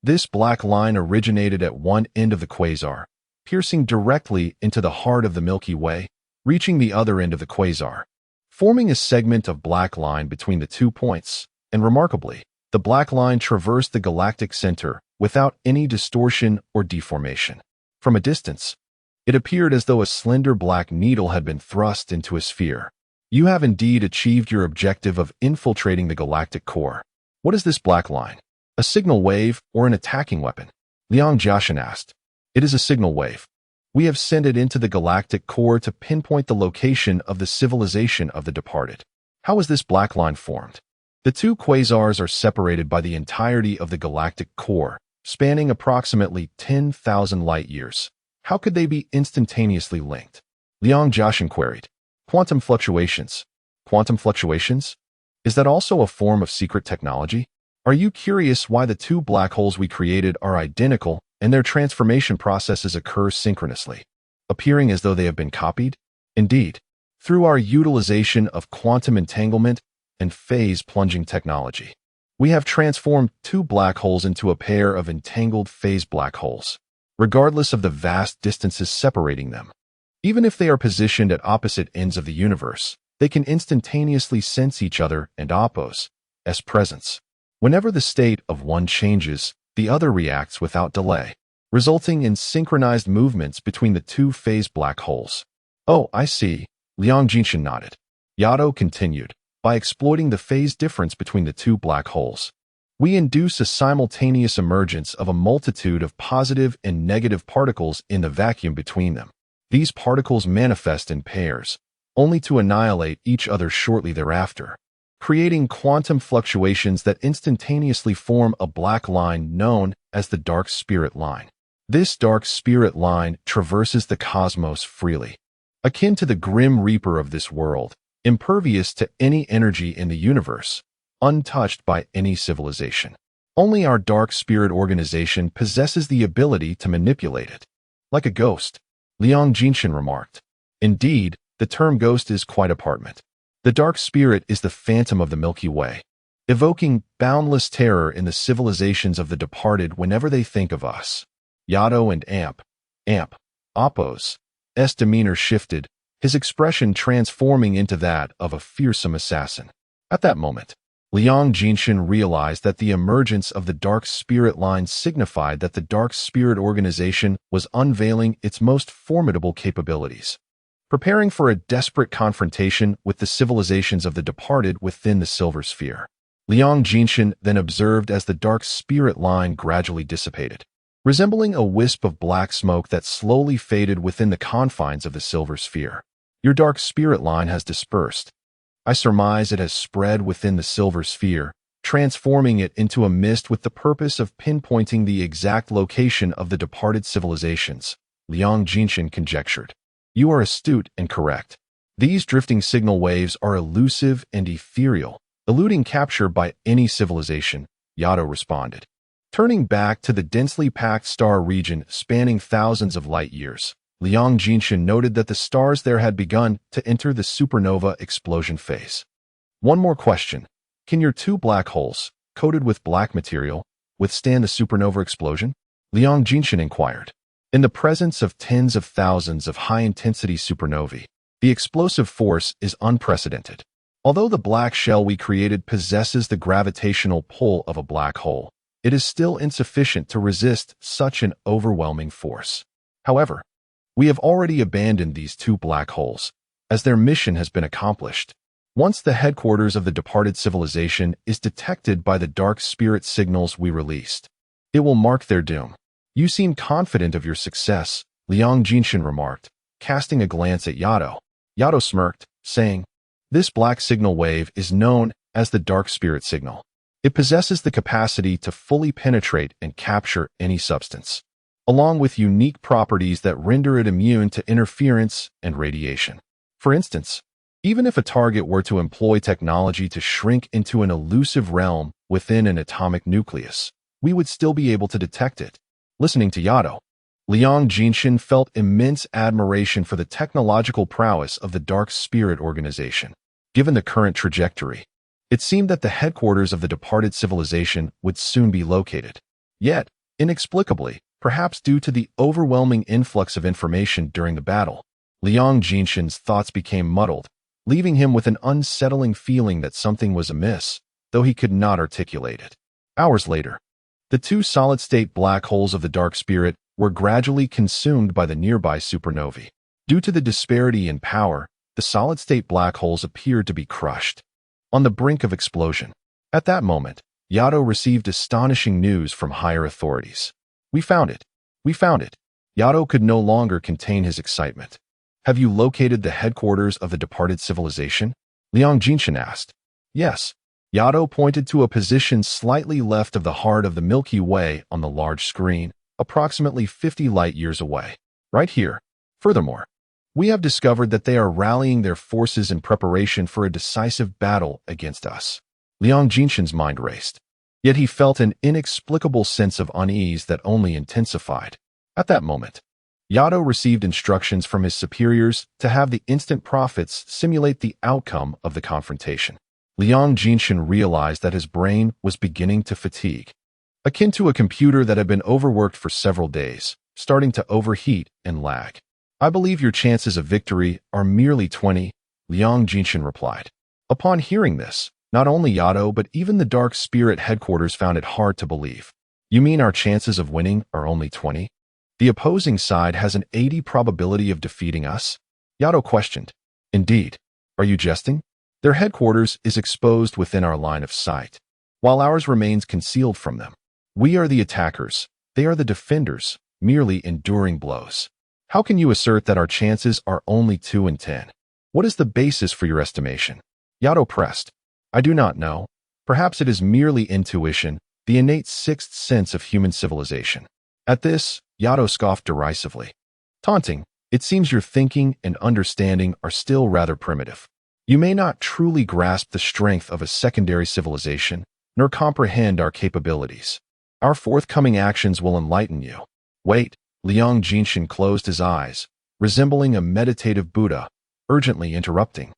this black line originated at one end of the quasar, piercing directly into the heart of the Milky Way, reaching the other end of the quasar, forming a segment of black line between the 2 points, and remarkably, the black line traversed the galactic center without any distortion or deformation. From a distance, it appeared as though a slender black needle had been thrust into a sphere. You have indeed achieved your objective of infiltrating the galactic core. What is this black line? A signal wave or an attacking weapon? Liang Jiaxin asked. It is a signal wave. We have sent it into the galactic core to pinpoint the location of the civilization of the departed. How is this black line formed? The two quasars are separated by the entirety of the galactic core, spanning approximately 10,000 light-years. How could they be instantaneously linked? Liang Jiaxin queried. Quantum fluctuations. Quantum fluctuations? Is that also a form of secret technology? Are you curious why the two black holes we created are identical and their transformation processes occur synchronously, appearing as though they have been copied. Indeed, through our utilization of quantum entanglement and phase-plunging technology, we have transformed two black holes into a pair of entangled phase black holes, regardless of the vast distances separating them. Even if they are positioned at opposite ends of the universe, they can instantaneously sense each other and oppose as presence. Whenever the state of one changes, the other reacts without delay, resulting in synchronized movements between the two phase black holes. Oh, I see. Liang Jinshan nodded. Yato continued, by exploiting the phase difference between the two black holes, we induce a simultaneous emergence of a multitude of positive and negative particles in the vacuum between them. These particles manifest in pairs, only to annihilate each other shortly thereafter, creating quantum fluctuations that instantaneously form a black line known as the dark spirit line. This dark spirit line traverses the cosmos freely, akin to the grim reaper of this world, impervious to any energy in the universe, untouched by any civilization. Only our dark spirit organization possesses the ability to manipulate it. Like a ghost, Liang Jinshan remarked. Indeed, the term ghost is quite apparent. The dark spirit is the phantom of the Milky Way, evoking boundless terror in the civilizations of the departed whenever they think of us. Yato and Appo's demeanor shifted, his expression transforming into that of a fearsome assassin. At that moment, Liang Jinshan realized that the emergence of the dark spirit line signified that the dark spirit organization was unveiling its most formidable capabilities, preparing for a desperate confrontation with the civilizations of the departed within the Silver Sphere. Liang Jinshan then observed as the dark spirit line gradually dissipated, resembling a wisp of black smoke that slowly faded within the confines of the Silver Sphere. Your dark spirit line has dispersed. I surmise it has spread within the Silver Sphere, transforming it into a mist with the purpose of pinpointing the exact location of the departed civilizations, Liang Jinshan conjectured. You are astute and correct. These drifting signal waves are elusive and ethereal, eluding capture by any civilization, Yato responded. Turning back to the densely packed star region spanning thousands of light years, Liang Jinshan noted that the stars there had begun to enter the supernova explosion phase. One more question. Can your two black holes, coated with black material, withstand the supernova explosion? Liang Jinshan inquired. In the presence of tens of thousands of high-intensity supernovae, the explosive force is unprecedented. Although the black shell we created possesses the gravitational pull of a black hole, it is still insufficient to resist such an overwhelming force. However, we have already abandoned these two black holes, as their mission has been accomplished. Once the headquarters of the departed civilization is detected by the dark spirit signals we released, it will mark their doom. You seem confident of your success, Liang Jinshan remarked, casting a glance at Yato. Yato smirked, saying, This black signal wave is known as the dark spirit signal. It possesses the capacity to fully penetrate and capture any substance, along with unique properties that render it immune to interference and radiation. For instance, even if a target were to employ technology to shrink into an elusive realm within an atomic nucleus, we would still be able to detect it. Listening to Yato, Liang Jinshan felt immense admiration for the technological prowess of the Dark Spirit organization. Given the current trajectory, it seemed that the headquarters of the departed civilization would soon be located. Yet, inexplicably, perhaps due to the overwhelming influx of information during the battle, Liang Jinshan's thoughts became muddled, leaving him with an unsettling feeling that something was amiss, though he could not articulate it. Hours later, the two solid-state black holes of the Dark Spirit were gradually consumed by the nearby supernovae. Due to the disparity in power, the solid-state black holes appeared to be crushed, on the brink of explosion. At that moment, Yato received astonishing news from higher authorities. We found it. We found it. Yato could no longer contain his excitement. Have you located the headquarters of the departed civilization? Liang Jinshan asked. Yes. Yato pointed to a position slightly left of the heart of the Milky Way on the large screen, approximately 50 light-years away. Right here. Furthermore, we have discovered that they are rallying their forces in preparation for a decisive battle against us. Liang Jinshan's mind raced. Yet he felt an inexplicable sense of unease that only intensified. At that moment, Yato received instructions from his superiors to have the instant prophets simulate the outcome of the confrontation. Liang Jinshin realized that his brain was beginning to fatigue, akin to a computer that had been overworked for several days, starting to overheat and lag. I believe your chances of victory are merely 20, Liang Jinshin replied. Upon hearing this, not only Yato but even the Dark Spirit headquarters found it hard to believe. You mean our chances of winning are only 20? The opposing side has an 80 probability of defeating us? Yato questioned. Indeed. Are you jesting? Their headquarters is exposed within our line of sight, while ours remains concealed from them. We are the attackers. They are the defenders, merely enduring blows. How can you assert that our chances are only 2 in 10? What is the basis for your estimation? Yato pressed. I do not know. Perhaps it is merely intuition, the innate sixth sense of human civilization. At this, Yato scoffed derisively. Taunting, it seems your thinking and understanding are still rather primitive. You may not truly grasp the strength of a secondary civilization, nor comprehend our capabilities. Our forthcoming actions will enlighten you. Wait, Liang Jinshin closed his eyes, resembling a meditative Buddha, urgently interrupting.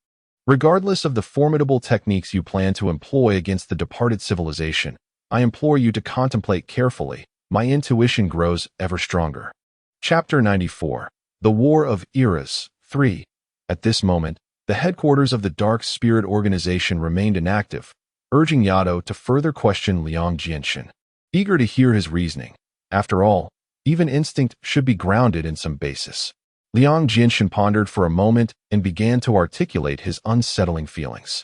Regardless of the formidable techniques you plan to employ against the departed civilization, I implore you to contemplate carefully. My intuition grows ever stronger. Chapter 94. The War of Eras 3. At this moment, the headquarters of the Dark Spirit Organization remained inactive, urging Yato to further question Liang Jinshin. Eager to hear his reasoning. After all, even instinct should be grounded in some basis. Liang Jinshin pondered for a moment and began to articulate his unsettling feelings.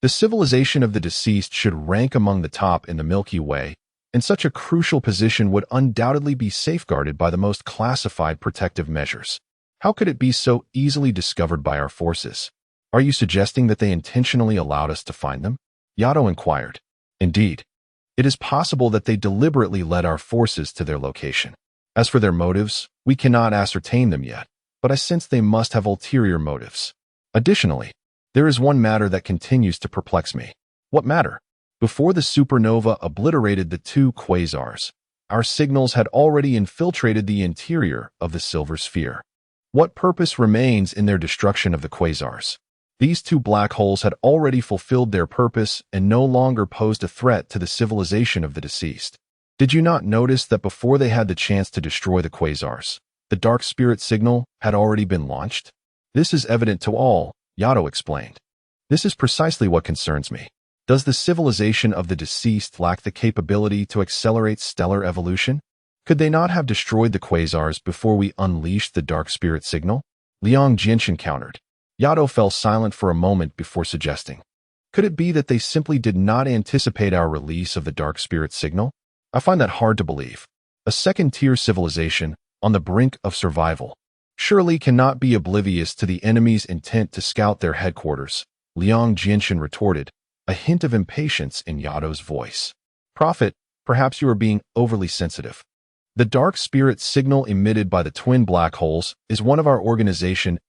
The civilization of the deceased should rank among the top in the Milky Way, and such a crucial position would undoubtedly be safeguarded by the most classified protective measures. How could it be so easily discovered by our forces? Are you suggesting that they intentionally allowed us to find them? Yato inquired. Indeed. It is possible that they deliberately led our forces to their location. As for their motives, we cannot ascertain them yet, but I sense they must have ulterior motives. Additionally, there is one matter that continues to perplex me. What matter? Before the supernova obliterated the 2 quasars, our signals had already infiltrated the interior of the silver sphere. What purpose remains in their destruction of the quasars? These 2 black holes had already fulfilled their purpose and no longer posed a threat to the civilization of the deceased. Did you not notice that before they had the chance to destroy the quasars, the Dark Spirit signal had already been launched? This is evident to all, Yato explained. This is precisely what concerns me. Does the civilization of the deceased lack the capability to accelerate stellar evolution? Could they not have destroyed the quasars before we unleashed the Dark Spirit signal? Liang Jinshin countered. Yato fell silent for a moment before suggesting. Could it be that they simply did not anticipate our release of the Dark Spirit signal? I find that hard to believe. A second-tier civilization, on the brink of survival, surely cannot be oblivious to the enemy's intent to scout their headquarters, Liang Jinshin retorted, a hint of impatience in Yato's voice. Prophet, perhaps you are being overly sensitive. The Dark Spirit signal emitted by the twin black holes is one of our organization's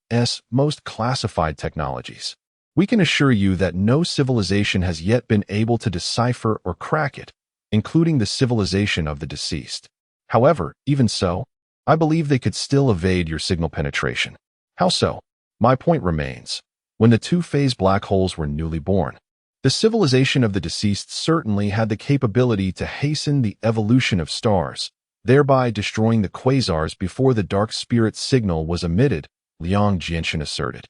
most classified technologies. We can assure you that no civilization has yet been able to decipher or crack it, including the civilization of the deceased. However, even so, I believe they could still evade your signal penetration. How so? My point remains. When the 2-phase black holes were newly born, the civilization of the deceased certainly had the capability to hasten the evolution of stars, thereby destroying the quasars before the Dark Spirit signal was emitted, Liang Jinshin asserted.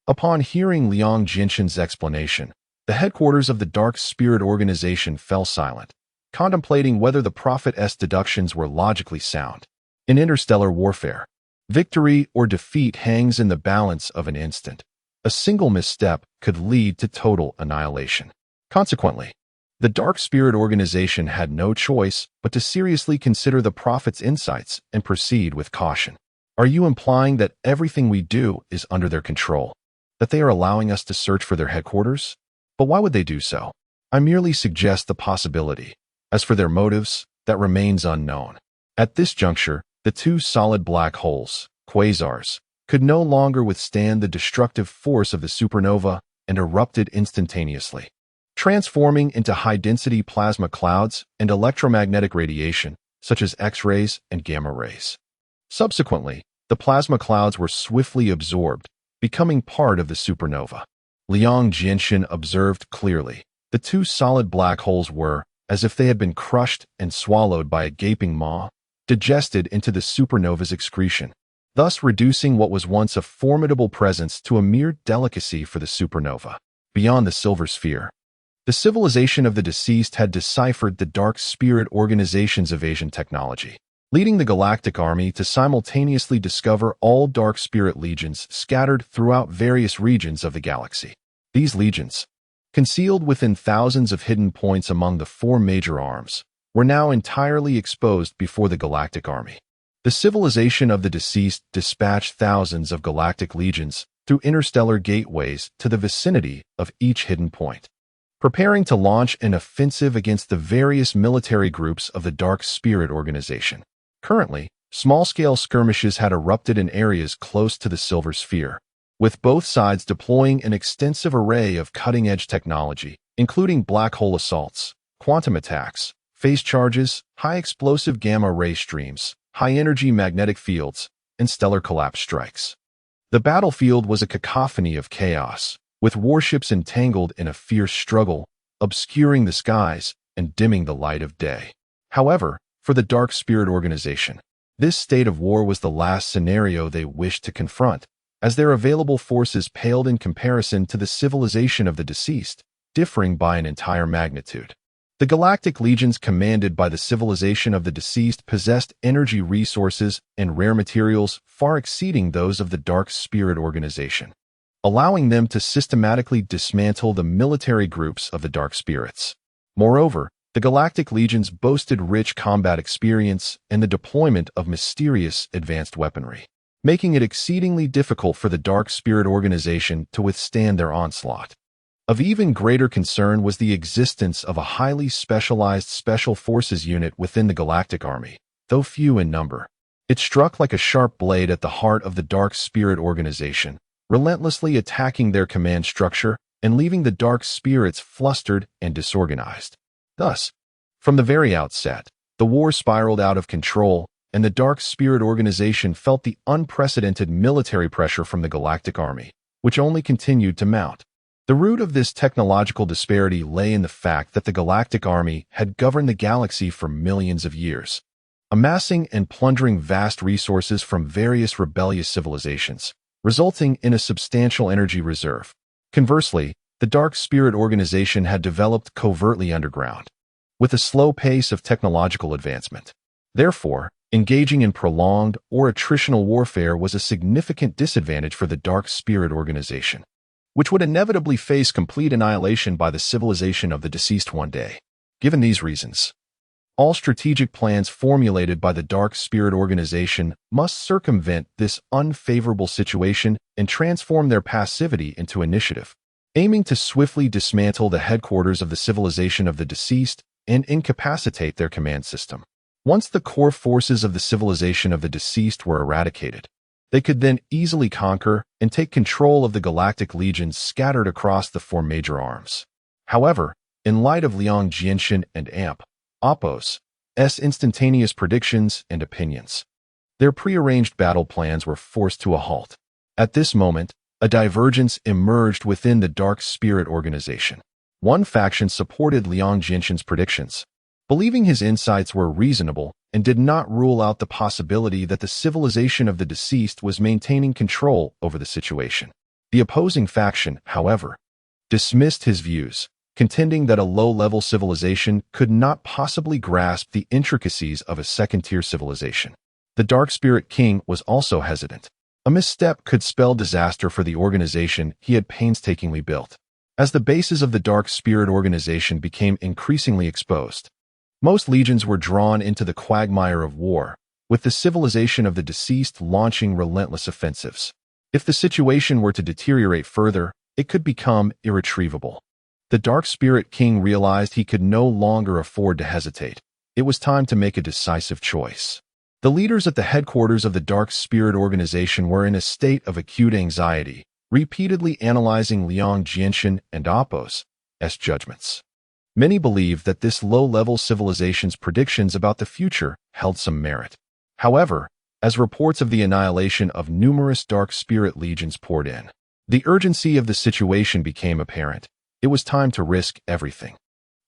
Upon hearing Liang Jinshin's explanation, the headquarters of the Dark Spirit Organization fell silent, contemplating whether the prophet's deductions were logically sound. In interstellar warfare, victory or defeat hangs in the balance of an instant. A single misstep could lead to total annihilation. Consequently, the Dark Spirit Organization had no choice but to seriously consider the prophet's insights and proceed with caution. Are you implying that everything we do is under their control? That they are allowing us to search for their headquarters? But why would they do so? I merely suggest the possibility. As for their motives, that remains unknown. At this juncture, the 2 solid black holes, quasars, could no longer withstand the destructive force of the supernova and erupted instantaneously. transforming into high-density plasma clouds and electromagnetic radiation, such as X-rays and gamma rays. Subsequently, the plasma clouds were swiftly absorbed, becoming part of the supernova. Liang Jinshin observed clearly. The two solid black holes were, as if they had been crushed and swallowed by a gaping maw, digested into the supernova's excretion, thus reducing what was once a formidable presence to a mere delicacy for the supernova. Beyond the silver sphere, the civilization of the deceased had deciphered the Dark Spirit Organization's evasion technology, leading the Galactic Army to simultaneously discover all Dark Spirit legions scattered throughout various regions of the galaxy. These legions, concealed within thousands of hidden points among the four major arms, were now entirely exposed before the Galactic Army. The civilization of the deceased dispatched thousands of galactic legions through interstellar gateways to the vicinity of each hidden point, preparing to launch an offensive against the various military groups of the Dark Spirit Organization. Currently, small-scale skirmishes had erupted in areas close to the Silver Sphere, with both sides deploying an extensive array of cutting-edge technology, including black hole assaults, quantum attacks, phase charges, high-explosive gamma-ray streams, high-energy magnetic fields, and stellar collapse strikes. The battlefield was a cacophony of chaos, with warships entangled in a fierce struggle, obscuring the skies and dimming the light of day. However, for the Dark Spirit Organization, this state of war was the last scenario they wished to confront, as their available forces paled in comparison to the civilization of the deceased, differing by an entire magnitude. The galactic legions commanded by the civilization of the deceased possessed energy resources and rare materials far exceeding those of the Dark Spirit Organization, allowing them to systematically dismantle the military groups of the Dark Spirits. Moreover, the Galactic Legions boasted rich combat experience and the deployment of mysterious advanced weaponry, making it exceedingly difficult for the Dark Spirit Organization to withstand their onslaught. Of even greater concern was the existence of a highly specialized Special Forces unit within the Galactic Army, though few in number. It struck like a sharp blade at the heart of the Dark Spirit Organization, relentlessly attacking their command structure and leaving the Dark Spirits flustered and disorganized. Thus, from the very outset, the war spiraled out of control, and the Dark Spirit Organization felt the unprecedented military pressure from the Galactic Army, which only continued to mount. The root of this technological disparity lay in the fact that the Galactic Army had governed the galaxy for millions of years, amassing and plundering vast resources from various rebellious civilizations, resulting in a substantial energy reserve. Conversely, the Dark Spirit Organization had developed covertly underground, with a slow pace of technological advancement. Therefore, engaging in prolonged or attritional warfare was a significant disadvantage for the Dark Spirit Organization, which would inevitably face complete annihilation by the civilization of the deceased one day. Given these reasons, all strategic plans formulated by the Dark Spirit Organization must circumvent this unfavorable situation and transform their passivity into initiative, aiming to swiftly dismantle the headquarters of the civilization of the deceased and incapacitate their command system. Once the core forces of the civilization of the deceased were eradicated, they could then easily conquer and take control of the galactic legions scattered across the four major arms. However, in light of Liang Jinshin and Apos' instantaneous predictions and opinions, their prearranged battle plans were forced to a halt. At this moment, a divergence emerged within the Dark Spirit Organization. One faction supported Liang Jinshin's predictions, believing his insights were reasonable and did not rule out the possibility that the civilization of the deceased was maintaining control over the situation. The opposing faction, however, dismissed his views, contending that a low-level civilization could not possibly grasp the intricacies of a second-tier civilization. The Dark Spirit King was also hesitant. A misstep could spell disaster for the organization he had painstakingly built. As the bases of the Dark Spirit Organization became increasingly exposed, most legions were drawn into the quagmire of war, with the civilization of the deceased launching relentless offensives. If the situation were to deteriorate further, it could become irretrievable. The Dark Spirit King realized he could no longer afford to hesitate. It was time to make a decisive choice. The leaders at the headquarters of the Dark Spirit Organization were in a state of acute anxiety, repeatedly analyzing Liang Jinshin and Apos' judgments. Many believe that this low-level civilization's predictions about the future held some merit. However, as reports of the annihilation of numerous dark spirit legions poured in, the urgency of the situation became apparent. It was time to risk everything.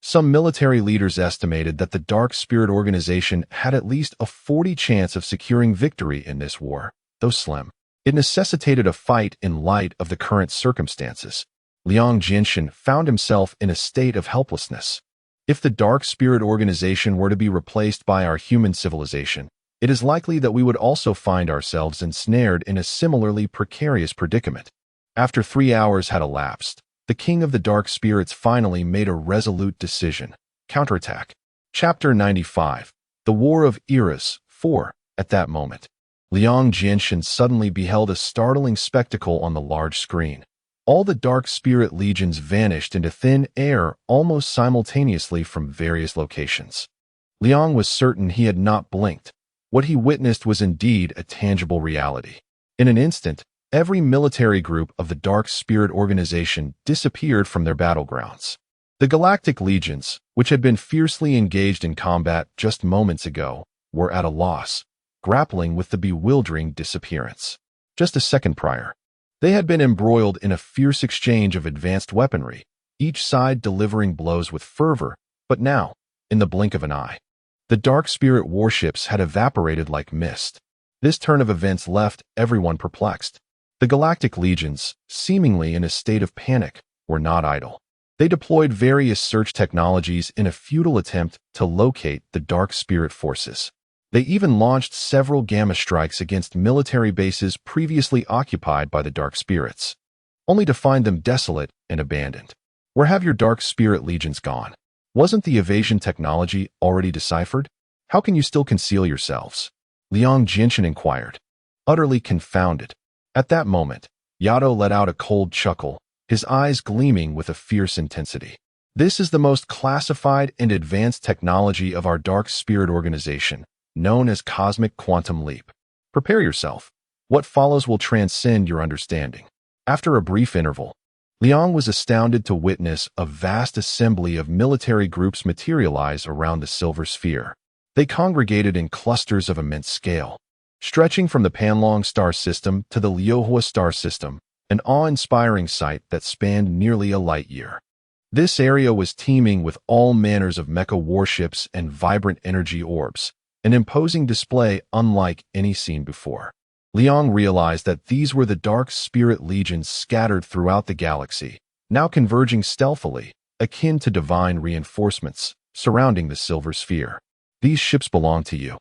Some military leaders estimated that the Dark Spirit Organization had at least a 40% chance of securing victory in this war, though slim. It necessitated a fight in light of the current circumstances. Liang Jinshan found himself in a state of helplessness. If the Dark Spirit Organization were to be replaced by our human civilization, it is likely that we would also find ourselves ensnared in a similarly precarious predicament. After 3 hours had elapsed, the King of the Dark Spirits finally made a resolute decision. Counterattack. Chapter 95. The War of Eras. 4. At that moment, Liang Jinshan suddenly beheld a startling spectacle on the large screen. All the Dark Spirit legions vanished into thin air almost simultaneously from various locations. Liang was certain he had not blinked. What he witnessed was indeed a tangible reality. In an instant, every military group of the Dark Spirit Organization disappeared from their battlegrounds. The Galactic Legions, which had been fiercely engaged in combat just moments ago, were at a loss, grappling with the bewildering disappearance. Just a second prior, they had been embroiled in a fierce exchange of advanced weaponry, each side delivering blows with fervor, but now, in the blink of an eye, the Dark Spirit warships had evaporated like mist. This turn of events left everyone perplexed. The Galactic Legions, seemingly in a state of panic, were not idle. They deployed various search technologies in a futile attempt to locate the Dark Spirit forces. They even launched several gamma strikes against military bases previously occupied by the Dark Spirits, only to find them desolate and abandoned. Where have your Dark Spirit legions gone? Wasn't the evasion technology already deciphered? How can you still conceal yourselves? Liang Jinshan inquired, utterly confounded. At that moment, Yato let out a cold chuckle, his eyes gleaming with a fierce intensity. This is the most classified and advanced technology of our Dark Spirit Organization, known as Cosmic Quantum Leap. Prepare yourself. What follows will transcend your understanding. After a brief interval, Liang was astounded to witness a vast assembly of military groups materialize around the Silver Sphere. They congregated in clusters of immense scale, stretching from the Panlong star system to the Liuhua star system, an awe-inspiring sight that spanned nearly a light-year. This area was teeming with all manners of mecha warships and vibrant energy orbs, an imposing display unlike any seen before. Liang realized that these were the Dark Spirit legions scattered throughout the galaxy, now converging stealthily, akin to divine reinforcements, surrounding the Silver Sphere. These ships belong to you.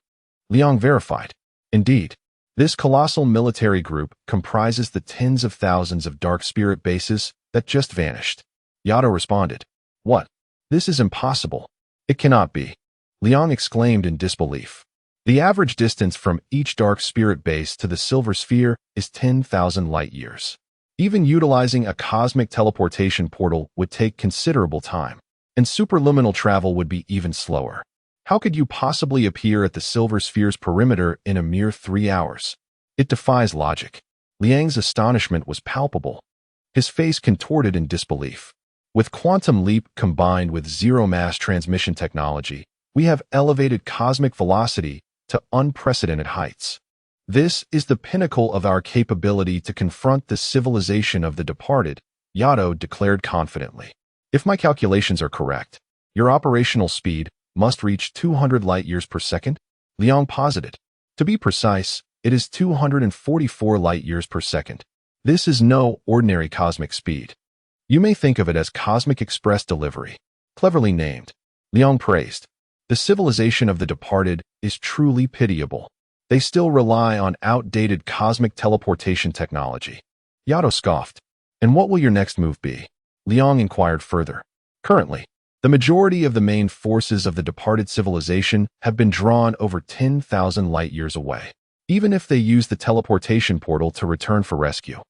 Liang verified. Indeed, this colossal military group comprises the tens of thousands of Dark Spirit bases that just vanished. Yato responded. What? This is impossible. It cannot be. Liang exclaimed in disbelief. The average distance from each Dark Spirit base to the Silver Sphere is 10,000 light-years. Even utilizing a cosmic teleportation portal would take considerable time, and superluminal travel would be even slower. How could you possibly appear at the Silver Sphere's perimeter in a mere 3 hours? It defies logic. Liang's astonishment was palpable. His face contorted in disbelief. With quantum leap combined with zero-mass transmission technology, we have elevated cosmic velocity to unprecedented heights. This is the pinnacle of our capability to confront the civilization of the departed, Yato declared confidently. If my calculations are correct, your operational speed must reach 200 light-years per second, Liang posited. To be precise, it is 244 light-years per second. This is no ordinary cosmic speed. You may think of it as Cosmic Express Delivery. Cleverly named, Liang praised. The civilization of the departed is truly pitiable. They still rely on outdated cosmic teleportation technology. Yato scoffed. And what will your next move be? Liang inquired further. Currently, the majority of the main forces of the departed civilization have been drawn over 10,000 light-years away. Even if they use the teleportation portal to return for rescue,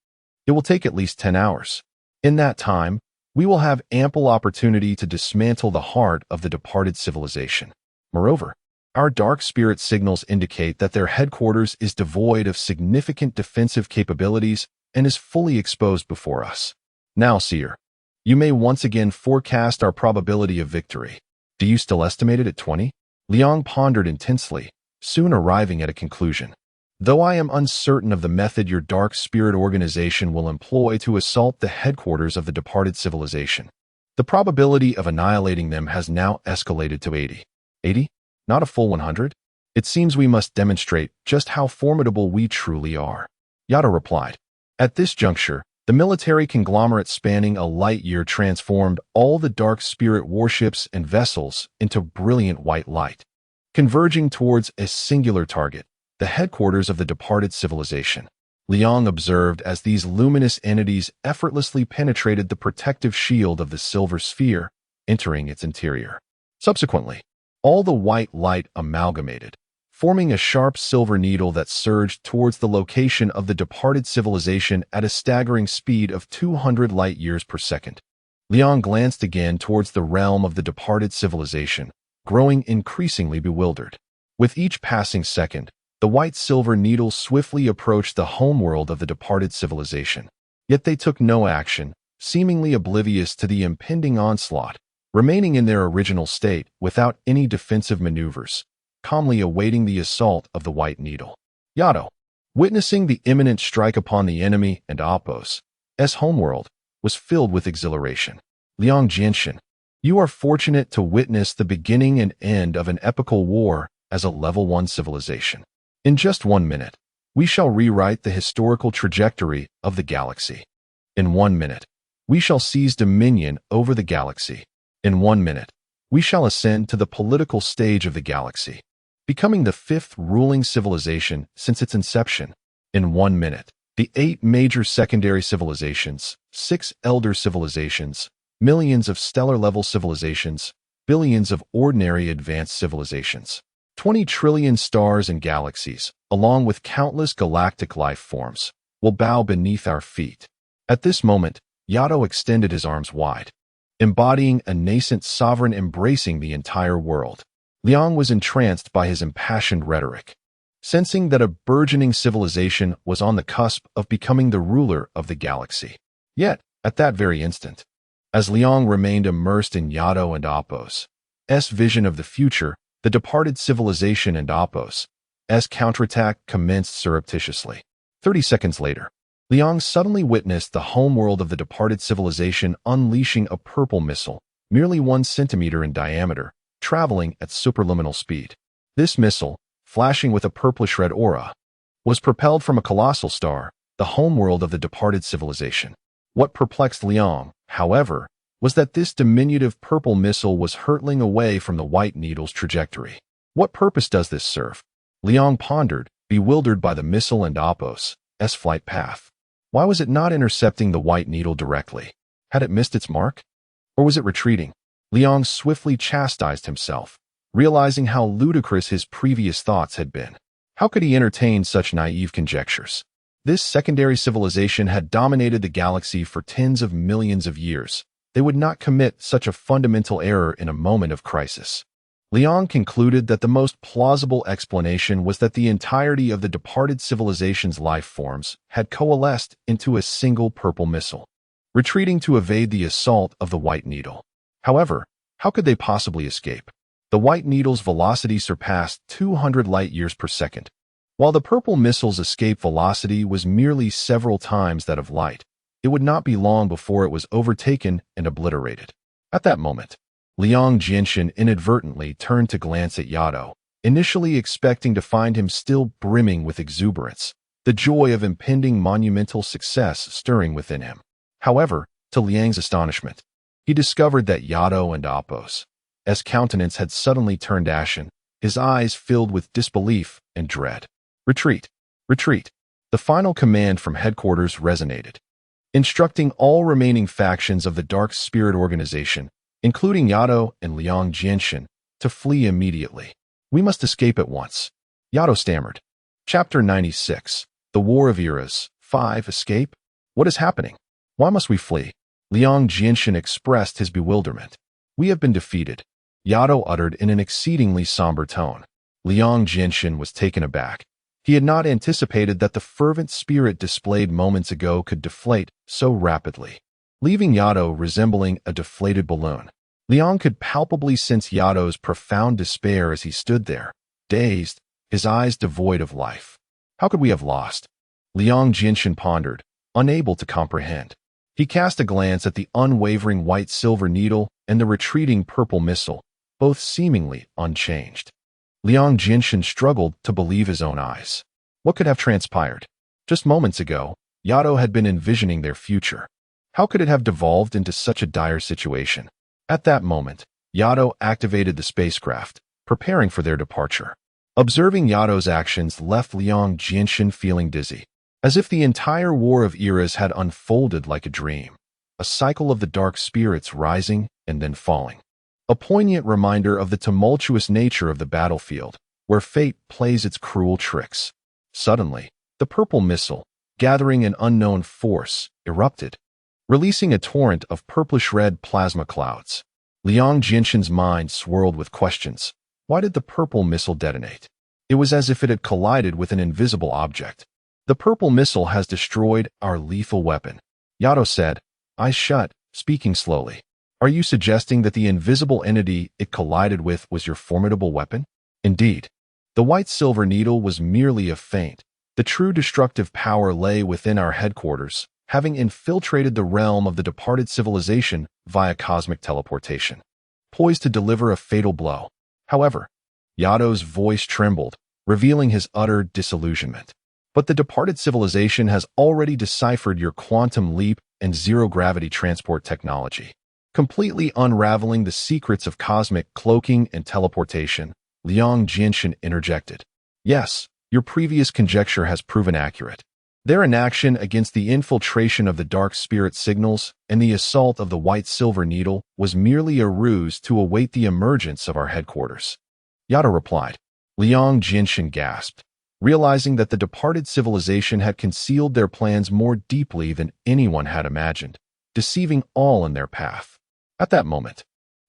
it will take at least 10 hours. In that time, we will have ample opportunity to dismantle the heart of the departed civilization. Moreover, our Dark Spirit signals indicate that their headquarters is devoid of significant defensive capabilities and is fully exposed before us. Now, Seer, You may once again forecast our probability of victory. Do you still estimate it at 20? Liang pondered intensely, soon arriving at a conclusion. Though I am uncertain of the method your dark spirit organization will employ to assault the headquarters of the departed civilization, the probability of annihilating them has now escalated to 80. 80? Not a full 100? It seems we must demonstrate just how formidable we truly are. Yato replied. At this juncture, the military conglomerate spanning a light year transformed all the dark spirit warships and vessels into brilliant white light, converging towards a singular target, the headquarters of the departed civilization. Liang observed as these luminous entities effortlessly penetrated the protective shield of the silver sphere, entering its interior. Subsequently, all the white light amalgamated, forming a sharp silver needle that surged towards the location of the departed civilization at a staggering speed of 200 light-years per second. Liang glanced again towards the realm of the departed civilization, growing increasingly bewildered. With each passing second, the white-silver needle swiftly approached the homeworld of the departed civilization. Yet they took no action, seemingly oblivious to the impending onslaught, remaining in their original state without any defensive maneuvers, calmly awaiting the assault of the white needle. Yato, witnessing the imminent strike upon the enemy and Apos' homeworld, was filled with exhilaration. Liang Jinshin, you are fortunate to witness the beginning and end of an epochal war as a level 1 civilization. In just 1 minute, we shall rewrite the historical trajectory of the galaxy. In 1 minute, we shall seize dominion over the galaxy. In 1 minute, we shall ascend to the political stage of the galaxy, becoming the 5th ruling civilization since its inception. In 1 minute, the 8 major secondary civilizations, 6 elder civilizations, millions of stellar-level civilizations, billions of ordinary advanced civilizations, 20 trillion stars and galaxies, along with countless galactic life forms, will bow beneath our feet. At this moment, Yato extended his arms wide, embodying a nascent sovereign embracing the entire world. Liang was entranced by his impassioned rhetoric, sensing that a burgeoning civilization was on the cusp of becoming the ruler of the galaxy. Yet, at that very instant, as Liang remained immersed in Yato and Apos' vision of the future, the departed civilization and Apos' counterattack commenced surreptitiously. 30 seconds later, Liang suddenly witnessed the homeworld of the departed civilization unleashing a purple missile, merely 1 centimeter in diameter, traveling at superluminal speed. This missile, flashing with a purplish-red aura, was propelled from a colossal star, the homeworld of the departed civilization. What perplexed Liang, however, was that this diminutive purple missile was hurtling away from the white needle's trajectory. What purpose does this serve? Liang pondered, bewildered by the missile and Apos' flight path. Why was it not intercepting the white needle directly? Had it missed its mark? Or was it retreating? Liang swiftly chastised himself, realizing how ludicrous his previous thoughts had been. How could he entertain such naive conjectures? This secondary civilization had dominated the galaxy for tens of millions of years. They would not commit such a fundamental error in a moment of crisis. Liang concluded that the most plausible explanation was that the entirety of the departed civilization's life forms had coalesced into a single purple missile, retreating to evade the assault of the white needle. However, how could they possibly escape? The white needle's velocity surpassed 200 light-years per second, while the purple missile's escape velocity was merely several times that of light. It would not be long before it was overtaken and obliterated. At that moment, Liang Jinshin inadvertently turned to glance at Yato, initially expecting to find him still brimming with exuberance, the joy of impending monumental success stirring within him. However, to Liang's astonishment, he discovered that Yato and Apos' countenance had suddenly turned ashen, his eyes filled with disbelief and dread. Retreat! Retreat! The final command from headquarters resonated, instructing all remaining factions of the Dark Spirit Organization, including Yato and Liang Jinshin, to flee immediately. We must escape at once. Yato stammered. Chapter 96. The War of Eras. 5. Escape? What is happening? Why must we flee? Liang Jinshin expressed his bewilderment. We have been defeated, Yato uttered in an exceedingly somber tone. Liang Jinshin was taken aback. He had not anticipated that the fervent spirit displayed moments ago could deflate so rapidly. leaving Yato resembling a deflated balloon. Liang could palpably sense Yato's profound despair as he stood there, dazed, his eyes devoid of life. How could we have lost? Liang Jinshin pondered, unable to comprehend. He cast a glance at the unwavering white-silver needle and the retreating purple missile, both seemingly unchanged. Liang Jinshin struggled to believe his own eyes. What could have transpired? Just moments ago, Yato had been envisioning their future. How could it have devolved into such a dire situation? At that moment, Yato activated the spacecraft, preparing for their departure. Observing Yato's actions left Liang Jinshin feeling dizzy, as if the entire war of eras had unfolded like a dream, a cycle of the dark spirits rising and then falling. A poignant reminder of the tumultuous nature of the battlefield, where fate plays its cruel tricks. Suddenly, the purple missile, gathering an unknown force, erupted, releasing a torrent of purplish-red plasma clouds. Liang Jinshin's mind swirled with questions. Why did the purple missile detonate? It was as if it had collided with an invisible object. The purple missile has destroyed our lethal weapon, Yato said, eyes shut, speaking slowly. Are you suggesting that the invisible entity it collided with was your formidable weapon? Indeed. The white-silver needle was merely a feint. The true destructive power lay within our headquarters, having infiltrated the realm of the departed civilization via cosmic teleportation, poised to deliver a fatal blow. However, Yato's voice trembled, revealing his utter disillusionment. But the departed civilization has already deciphered your quantum leap and zero-gravity transport technology, completely unraveling the secrets of cosmic cloaking and teleportation. Liang Jinshin interjected. Yes, your previous conjecture has proven accurate. Their inaction against the infiltration of the dark spirit signals and the assault of the white-silver needle was merely a ruse to await the emergence of our headquarters. Yato replied. Liang Jinshin gasped, realizing that the departed civilization had concealed their plans more deeply than anyone had imagined, deceiving all in their path. At that moment,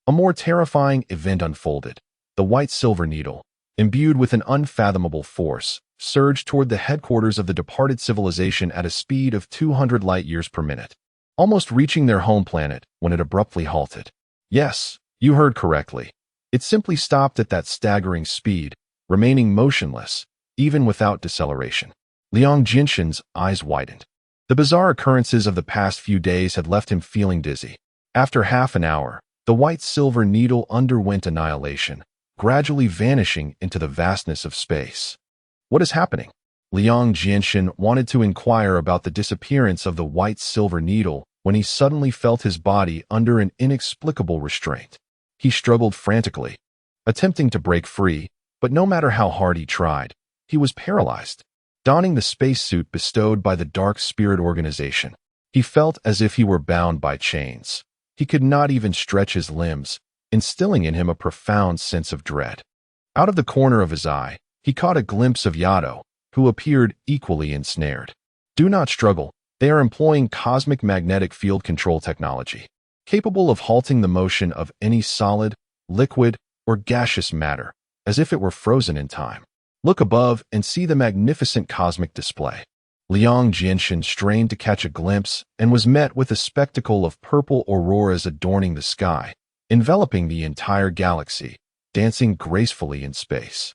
a more terrifying event unfolded. The white-silver needle, imbued with an unfathomable force, surged toward the headquarters of the departed civilization at a speed of 200 light-years per minute, almost reaching their home planet when it abruptly halted. Yes, you heard correctly. It simply stopped at that staggering speed, remaining motionless, even without deceleration. Liang Jinshin's eyes widened. The bizarre occurrences of the past few days had left him feeling dizzy. After half an hour, the white-silver needle underwent annihilation, gradually vanishing into the vastness of space. What is happening? Liang Jinshin wanted to inquire about the disappearance of the white-silver needle when he suddenly felt his body under an inexplicable restraint. He struggled frantically, attempting to break free, but no matter how hard he tried, he was paralyzed. Donning the spacesuit bestowed by the Dark Spirit Organization, he felt as if he were bound by chains. He could not even stretch his limbs, instilling in him a profound sense of dread. Out of the corner of his eye, he caught a glimpse of Yato, who appeared equally ensnared. Do not struggle. They are employing cosmic magnetic field control technology, capable of halting the motion of any solid, liquid, or gaseous matter, as if it were frozen in time. Look above and see the magnificent cosmic display. Liang Jinshin strained to catch a glimpse and was met with a spectacle of purple auroras adorning the sky, enveloping the entire galaxy, dancing gracefully in space,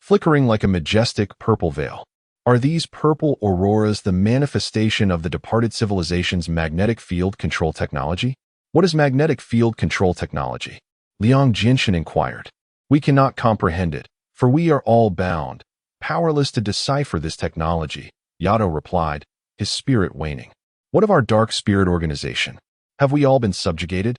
flickering like a majestic purple veil. Are these purple auroras the manifestation of the departed civilization's magnetic field control technology? What is magnetic field control technology? Liang Jinshin inquired. We cannot comprehend it, for we are all bound, powerless to decipher this technology, Yato replied, his spirit waning. What of our Dark Spirit Organization? Have we all been subjugated?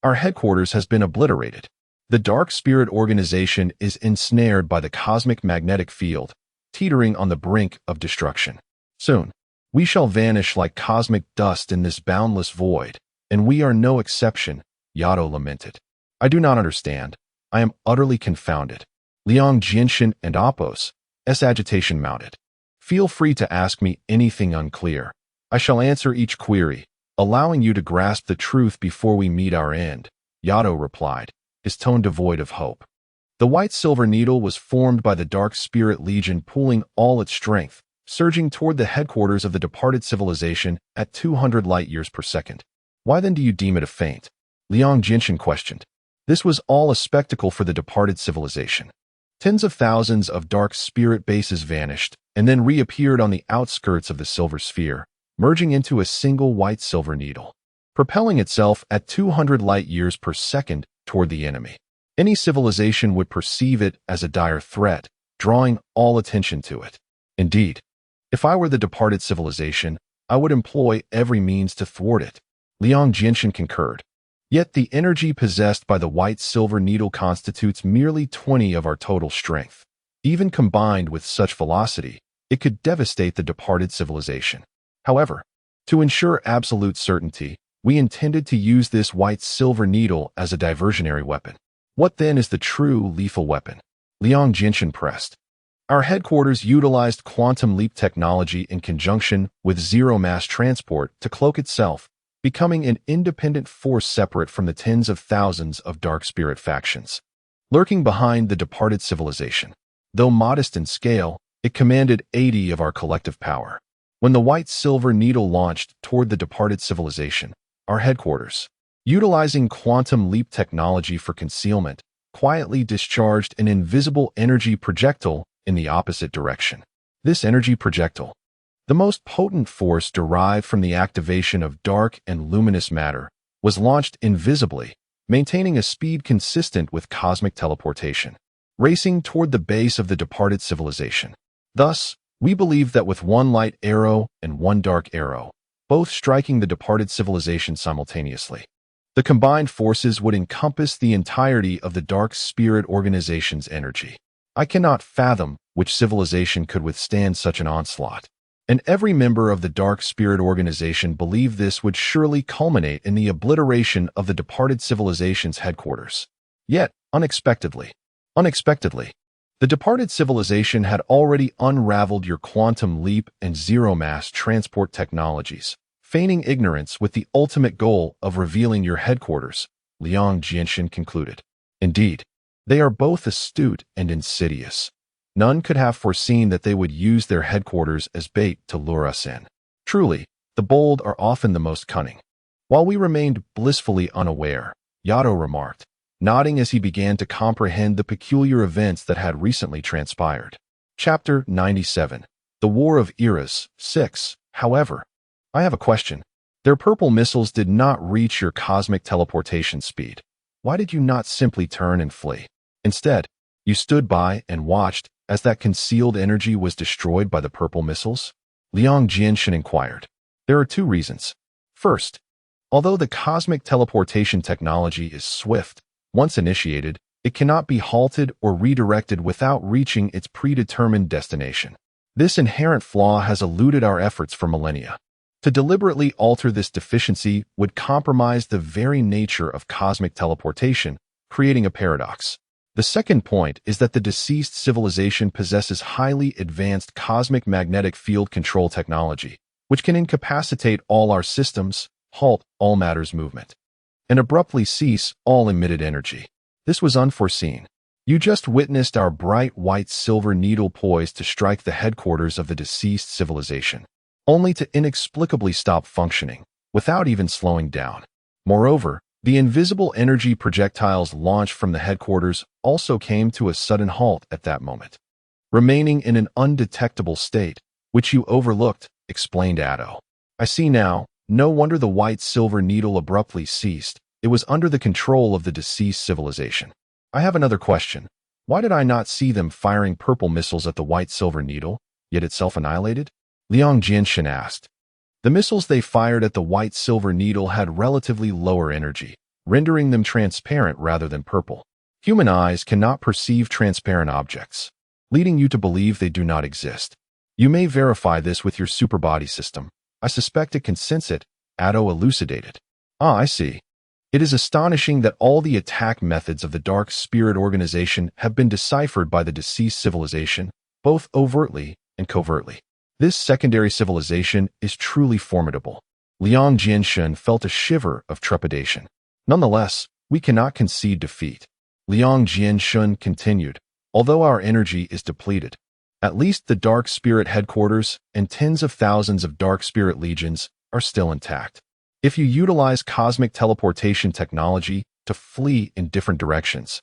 Our headquarters has been obliterated. The Dark Spirit Organization is ensnared by the cosmic magnetic field, teetering on the brink of destruction. Soon, we shall vanish like cosmic dust in this boundless void, and we are no exception, Yato lamented. I do not understand. I am utterly confounded. Liang Jinshin and Appos, agitation mounted. Feel free to ask me anything unclear. I shall answer each query, allowing you to grasp the truth before we meet our end, Yato replied, his tone devoid of hope. The white-silver needle was formed by the Dark Spirit Legion pooling all its strength, surging toward the headquarters of the departed civilization at 200 light-years per second. Why then do you deem it a feint? Liang Jinshan questioned. This was all a spectacle for the departed civilization. Tens of thousands of dark spirit bases vanished and then reappeared on the outskirts of the silver sphere, merging into a single white-silver needle, propelling itself at 200 light-years per second toward the enemy. Any civilization would perceive it as a dire threat, drawing all attention to it. Indeed, if I were the departed civilization, I would employ every means to thwart it. Liang Jinshan concurred. Yet the energy possessed by the white-silver needle constitutes merely 20 of our total strength. Even combined with such velocity, it could devastate the departed civilization. However, to ensure absolute certainty, we intended to use this white-silver needle as a diversionary weapon. What then is the true lethal weapon? Liang Jinshan pressed. Our headquarters utilized quantum leap technology in conjunction with zero-mass transport to cloak itself, becoming an independent force separate from the tens of thousands of dark spirit factions, lurking behind the departed civilization. Though modest in scale, it commanded 80 of our collective power. When the white-silver needle launched toward the departed civilization, our headquarters, utilizing quantum leap technology for concealment, quietly discharged an invisible energy projectile in the opposite direction. This energy projectile, the most potent force derived from the activation of dark and luminous matter, was launched invisibly, maintaining a speed consistent with cosmic teleportation, racing toward the base of the departed civilization. Thus, we believe that with one light arrow and one dark arrow, both striking the departed civilization simultaneously, the combined forces would encompass the entirety of the dark spirit organization's energy. I cannot fathom which civilization could withstand such an onslaught. And every member of the dark spirit organization believed this would surely culminate in the obliteration of the departed civilization's headquarters. Yet, unexpectedly, the departed civilization had already unraveled your quantum leap and zero-mass transport technologies, feigning ignorance with the ultimate goal of revealing your headquarters, Liang Jinshan concluded. Indeed, they are both astute and insidious. None could have foreseen that they would use their headquarters as bait to lure us in. Truly, the bold are often the most cunning. While we remained blissfully unaware, Yato remarked, nodding as he began to comprehend the peculiar events that had recently transpired. Chapter 97. The War of Eras 6. However, I have a question. Their purple missiles did not reach your cosmic teleportation speed. Why did you not simply turn and flee? Instead, you stood by and watched as that concealed energy was destroyed by the purple missiles? Liang Jinshan inquired. There are two reasons. First, although the cosmic teleportation technology is swift, once initiated, it cannot be halted or redirected without reaching its predetermined destination. This inherent flaw has eluded our efforts for millennia. To deliberately alter this deficiency would compromise the very nature of cosmic teleportation, creating a paradox. The second point is that the deceased civilization possesses highly advanced cosmic magnetic field control technology, which can incapacitate all our systems, halt all matter's movement, and abruptly cease all emitted energy. This was unforeseen. You just witnessed our bright white-silver needle poised to strike the headquarters of the deceased civilization, only to inexplicably stop functioning, without even slowing down. Moreover, the invisible energy projectiles launched from the headquarters also came to a sudden halt at that moment, remaining in an undetectable state, which you overlooked, explained Addo. I see now, no wonder the white-silver needle abruptly ceased. It was under the control of the deceased civilization. I have another question. Why did I not see them firing purple missiles at the white-silver needle, yet it self-annihilated? Liang Jinshan asked. The missiles they fired at the white-silver needle had relatively lower energy, rendering them transparent rather than purple. Human eyes cannot perceive transparent objects, leading you to believe they do not exist. You may verify this with your superbody system. I suspect it can sense it, Addo elucidated. Ah, I see. It is astonishing that all the attack methods of the Dark Spirit Organization have been deciphered by the deceased civilization, both overtly and covertly. This secondary civilization is truly formidable. Liang Jinshan felt a shiver of trepidation. Nonetheless, we cannot concede defeat. Liang Jinshan continued, although our energy is depleted, at least the Dark Spirit headquarters and tens of thousands of Dark Spirit legions are still intact. if you utilize cosmic teleportation technology to flee in different directions.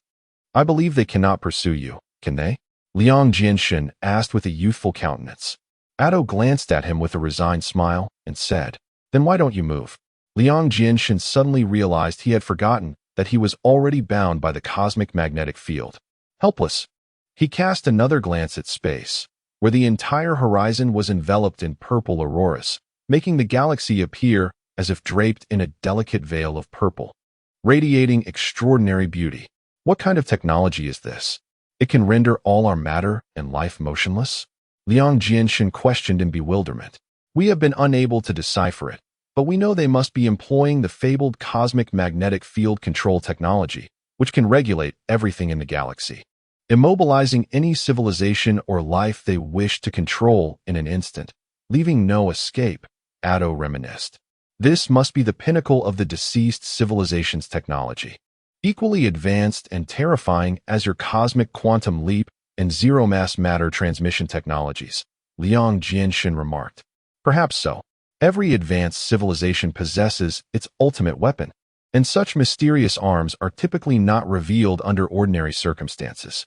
I believe they cannot pursue you, can they? Liang Jinshin asked with a youthful countenance. Atto glanced at him with a resigned smile and said, "Then why don't you move?" Liang Jinshin suddenly realized he had forgotten that he was already bound by the cosmic magnetic field. Helpless, he cast another glance at space, where the entire horizon was enveloped in purple auroras, making the galaxy appear as if draped in a delicate veil of purple, radiating extraordinary beauty. What kind of technology is this? It can render all our matter and life motionless? Liang Jinshin questioned in bewilderment. We have been unable to decipher it, but we know they must be employing the fabled cosmic magnetic field control technology, which can regulate everything in the galaxy, immobilizing any civilization or life they wish to control in an instant, leaving no escape, Atto reminisced. This must be the pinnacle of the deceased civilization's technology, equally advanced and terrifying as your cosmic quantum leap and zero-mass matter transmission technologies, Liang Jinshin remarked. Perhaps so. Every advanced civilization possesses its ultimate weapon, and such mysterious arms are typically not revealed under ordinary circumstances.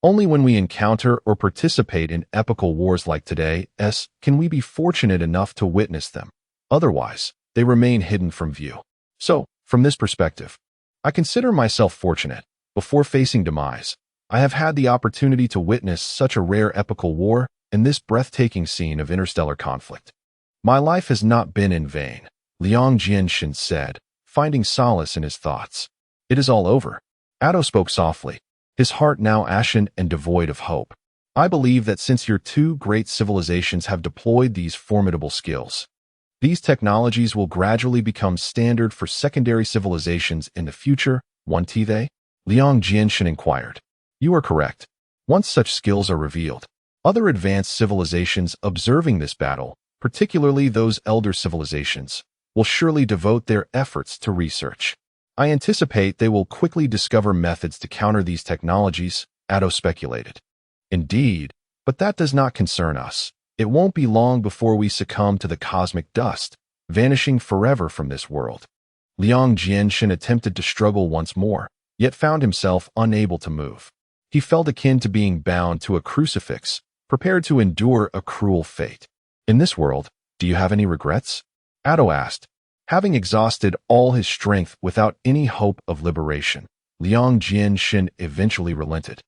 Only when we encounter or participate in epochal wars like today's can we be fortunate enough to witness them. Otherwise, they remain hidden from view. So, from this perspective, I consider myself fortunate. Before facing demise, I have had the opportunity to witness such a rare epochal war and this breathtaking scene of interstellar conflict. My life has not been in vain, Liang Jinshin said, finding solace in his thoughts. It is all over. Atto spoke softly, his heart now ashen and devoid of hope. I believe that since your two great civilizations have deployed these formidable skills, these technologies will gradually become standard for secondary civilizations in the future, won't they? Liang Jinshin inquired. You are correct. Once such skills are revealed, other advanced civilizations observing this battle, particularly those elder civilizations, will surely devote their efforts to research. I anticipate they will quickly discover methods to counter these technologies, Atto speculated. Indeed, but that does not concern us. It won't be long before we succumb to the cosmic dust, vanishing forever from this world. Liang Jinshin attempted to struggle once more, yet found himself unable to move. He felt akin to being bound to a crucifix, prepared to endure a cruel fate. In this world, do you have any regrets? Atto asked, having exhausted all his strength without any hope of liberation. Liang Jinshin eventually relented,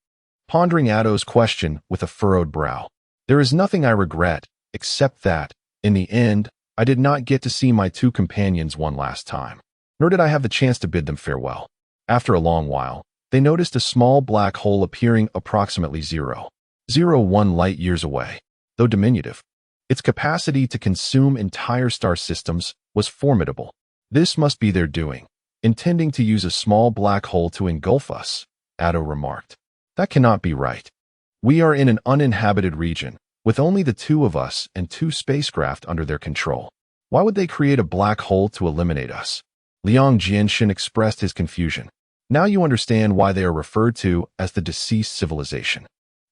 pondering Atto's question with a furrowed brow. There is nothing I regret, except that, in the end, I did not get to see my two companions one last time, nor did I have the chance to bid them farewell. After a long while, they noticed a small black hole appearing approximately 0.01 light-years away. Though diminutive, its capacity to consume entire star systems was formidable. This must be their doing, intending to use a small black hole to engulf us, Atto remarked. That cannot be right. We are in an uninhabited region, with only the two of us and two spacecraft under their control. Why would they create a black hole to eliminate us? Liang Jinshin expressed his confusion. Now you understand why they are referred to as the deceased civilization.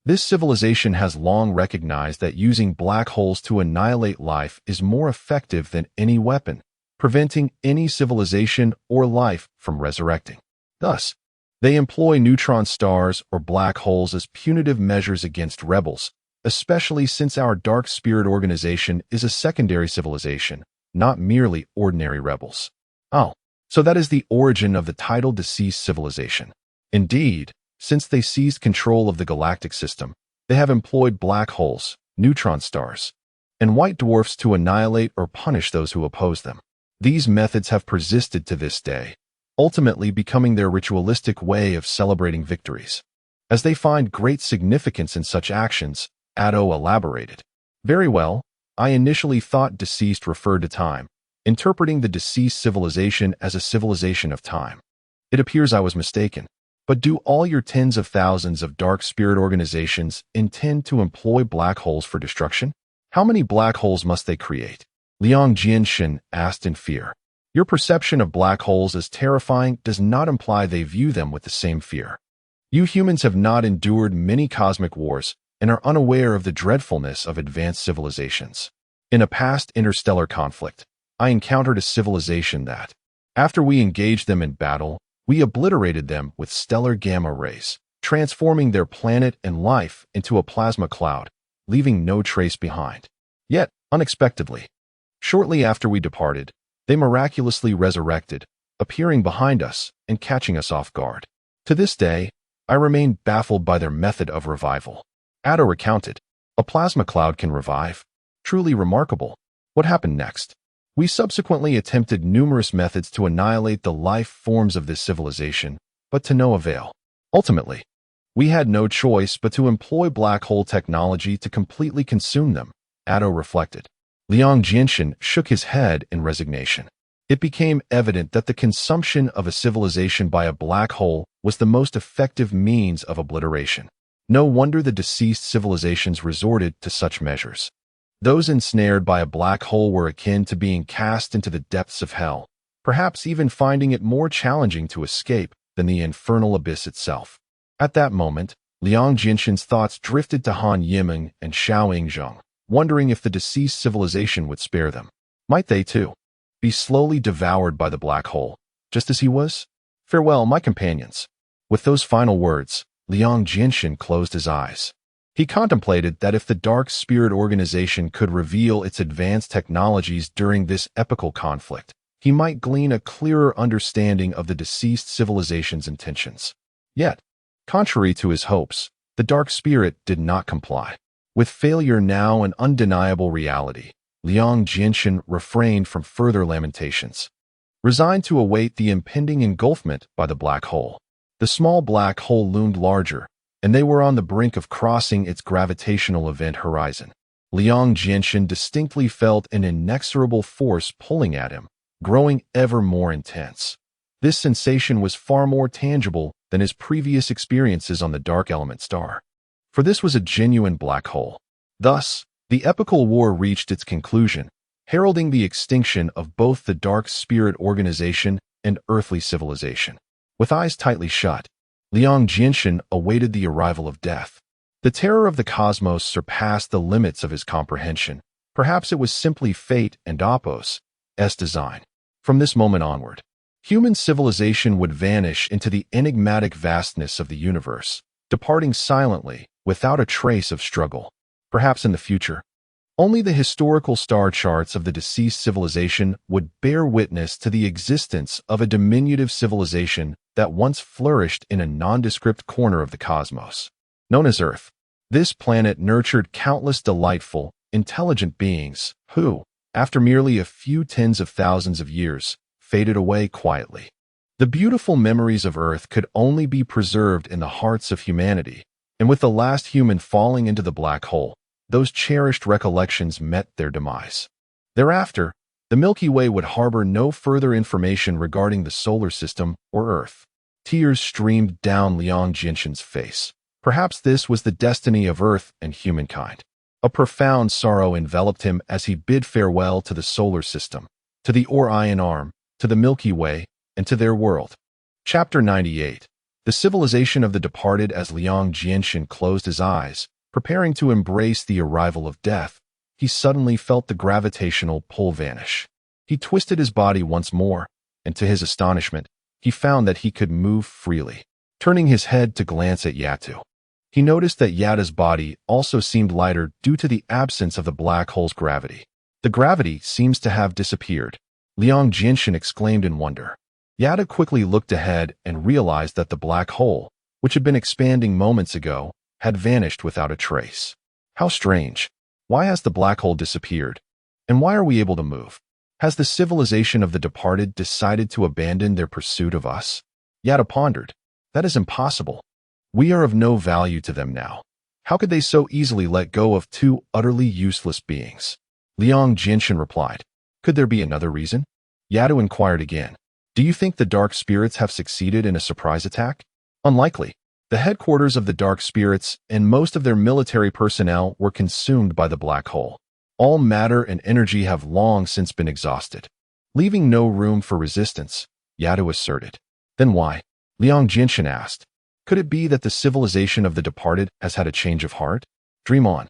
This civilization has long recognized that using black holes to annihilate life is more effective than any weapon, preventing any civilization or life from resurrecting. Thus, they employ neutron stars or black holes as punitive measures against rebels, especially since our dark spirit organization is a secondary civilization, not merely ordinary rebels. Oh, so that is the origin of the title deceased civilization. Indeed, since they seized control of the galactic system, they have employed black holes, neutron stars, and white dwarfs to annihilate or punish those who oppose them. These methods have persisted to this day, ultimately becoming their ritualistic way of celebrating victories. As they find great significance in such actions, Atto elaborated. Very well, I initially thought deceased referred to time, interpreting the deceased civilization as a civilization of time. It appears I was mistaken. But do all your tens of thousands of dark spirit organizations intend to employ black holes for destruction? How many black holes must they create? Liang Jinshin asked in fear. Your perception of black holes as terrifying does not imply they view them with the same fear. You humans have not endured many cosmic wars and are unaware of the dreadfulness of advanced civilizations. In a past interstellar conflict, I encountered a civilization that, after we engaged them in battle, we obliterated them with stellar gamma rays, transforming their planet and life into a plasma cloud, leaving no trace behind. Yet, unexpectedly, shortly after we departed, they miraculously resurrected, appearing behind us and catching us off guard. To this day, I remain baffled by their method of revival. Addo recounted, "A plasma cloud can revive? Truly remarkable. What happened next?" We subsequently attempted numerous methods to annihilate the life forms of this civilization, but to no avail. Ultimately, we had no choice but to employ black hole technology to completely consume them, Addo reflected. Liang Jinshin shook his head in resignation. It became evident that the consumption of a civilization by a black hole was the most effective means of obliteration. No wonder the deceased civilizations resorted to such measures. Those ensnared by a black hole were akin to being cast into the depths of hell, perhaps even finding it more challenging to escape than the infernal abyss itself. At that moment, Liang Jinshin's thoughts drifted to Han Yimeng and Xiao Yingzheng, wondering if the deceased civilization would spare them. Might they, too, be slowly devoured by the black hole, just as he was? Farewell, my companions. With those final words, Liang Jinshin closed his eyes. He contemplated that if the Dark Spirit Organization could reveal its advanced technologies during this epochal conflict, he might glean a clearer understanding of the deceased civilization's intentions. Yet, contrary to his hopes, the Dark Spirit did not comply. With failure now an undeniable reality, Liang Jinshin refrained from further lamentations. Resigned to await the impending engulfment by the black hole, the small black hole loomed larger, and they were on the brink of crossing its gravitational event horizon. Liang Jinshin distinctly felt an inexorable force pulling at him, growing ever more intense. This sensation was far more tangible than his previous experiences on the dark element star. For this was a genuine black hole. Thus, the Epochal War reached its conclusion, heralding the extinction of both the Dark Spirit Organization and earthly civilization. With eyes tightly shut, Liang Jinshin awaited the arrival of death. The terror of the cosmos surpassed the limits of his comprehension. Perhaps it was simply fate and Apos' design. From this moment onward, human civilization would vanish into the enigmatic vastness of the universe, departing silently, without a trace of struggle. Perhaps in the future, only the historical star charts of the deceased civilization would bear witness to the existence of a diminutive civilization that once flourished in a nondescript corner of the cosmos. Known as Earth, this planet nurtured countless delightful, intelligent beings who, after merely a few tens of thousands of years, faded away quietly. The beautiful memories of Earth could only be preserved in the hearts of humanity, and with the last human falling into the black hole, those cherished recollections met their demise. Thereafter, the Milky Way would harbor no further information regarding the solar system or Earth. Tears streamed down Liang Jinshin's face. Perhaps this was the destiny of Earth and humankind. A profound sorrow enveloped him as he bid farewell to the solar system, to the Orion Arm, to the Milky Way, and to their world. Chapter 98. The Civilization of the Departed. As Liang Jinshin closed his eyes, preparing to embrace the arrival of death, he suddenly felt the gravitational pull vanish. He twisted his body once more, and to his astonishment, he found that he could move freely. Turning his head to glance at Yatu, he noticed that Yada's body also seemed lighter due to the absence of the black hole's gravity. The gravity seems to have disappeared, Liang Jinshin exclaimed in wonder. Yada quickly looked ahead and realized that the black hole, which had been expanding moments ago, had vanished without a trace. How strange. Why has the black hole disappeared? And why are we able to move? Has the civilization of the departed decided to abandon their pursuit of us? Yada pondered. That is impossible. We are of no value to them now. How could they so easily let go of two utterly useless beings? Liang Jinshin replied. Could there be another reason? Yadu inquired again. Do you think the Dark Spirits have succeeded in a surprise attack? Unlikely. The headquarters of the Dark Spirits and most of their military personnel were consumed by the black hole. All matter and energy have long since been exhausted, leaving no room for resistance, Yadu asserted. Then why? Liang Jinshin asked. Could it be that the civilization of the departed has had a change of heart? Dream on.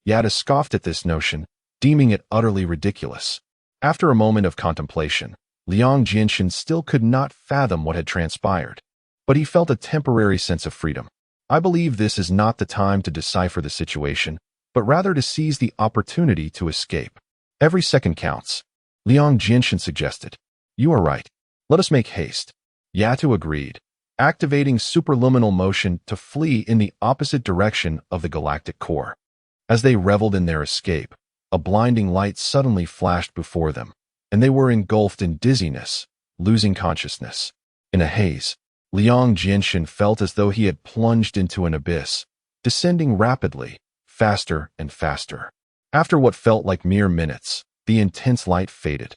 Yada scoffed at this notion, deeming it utterly ridiculous. After a moment of contemplation, Liang Jinshin still could not fathom what had transpired, but he felt a temporary sense of freedom. I believe this is not the time to decipher the situation, but rather to seize the opportunity to escape. Every second counts, Liang Jinshin suggested. You are right. Let us make haste. Yato agreed, activating superluminal motion to flee in the opposite direction of the galactic core. As they reveled in their escape, a blinding light suddenly flashed before them, and they were engulfed in dizziness, losing consciousness. In a haze, Liang Jinshin felt as though he had plunged into an abyss, descending rapidly, faster and faster. After what felt like mere minutes, the intense light faded,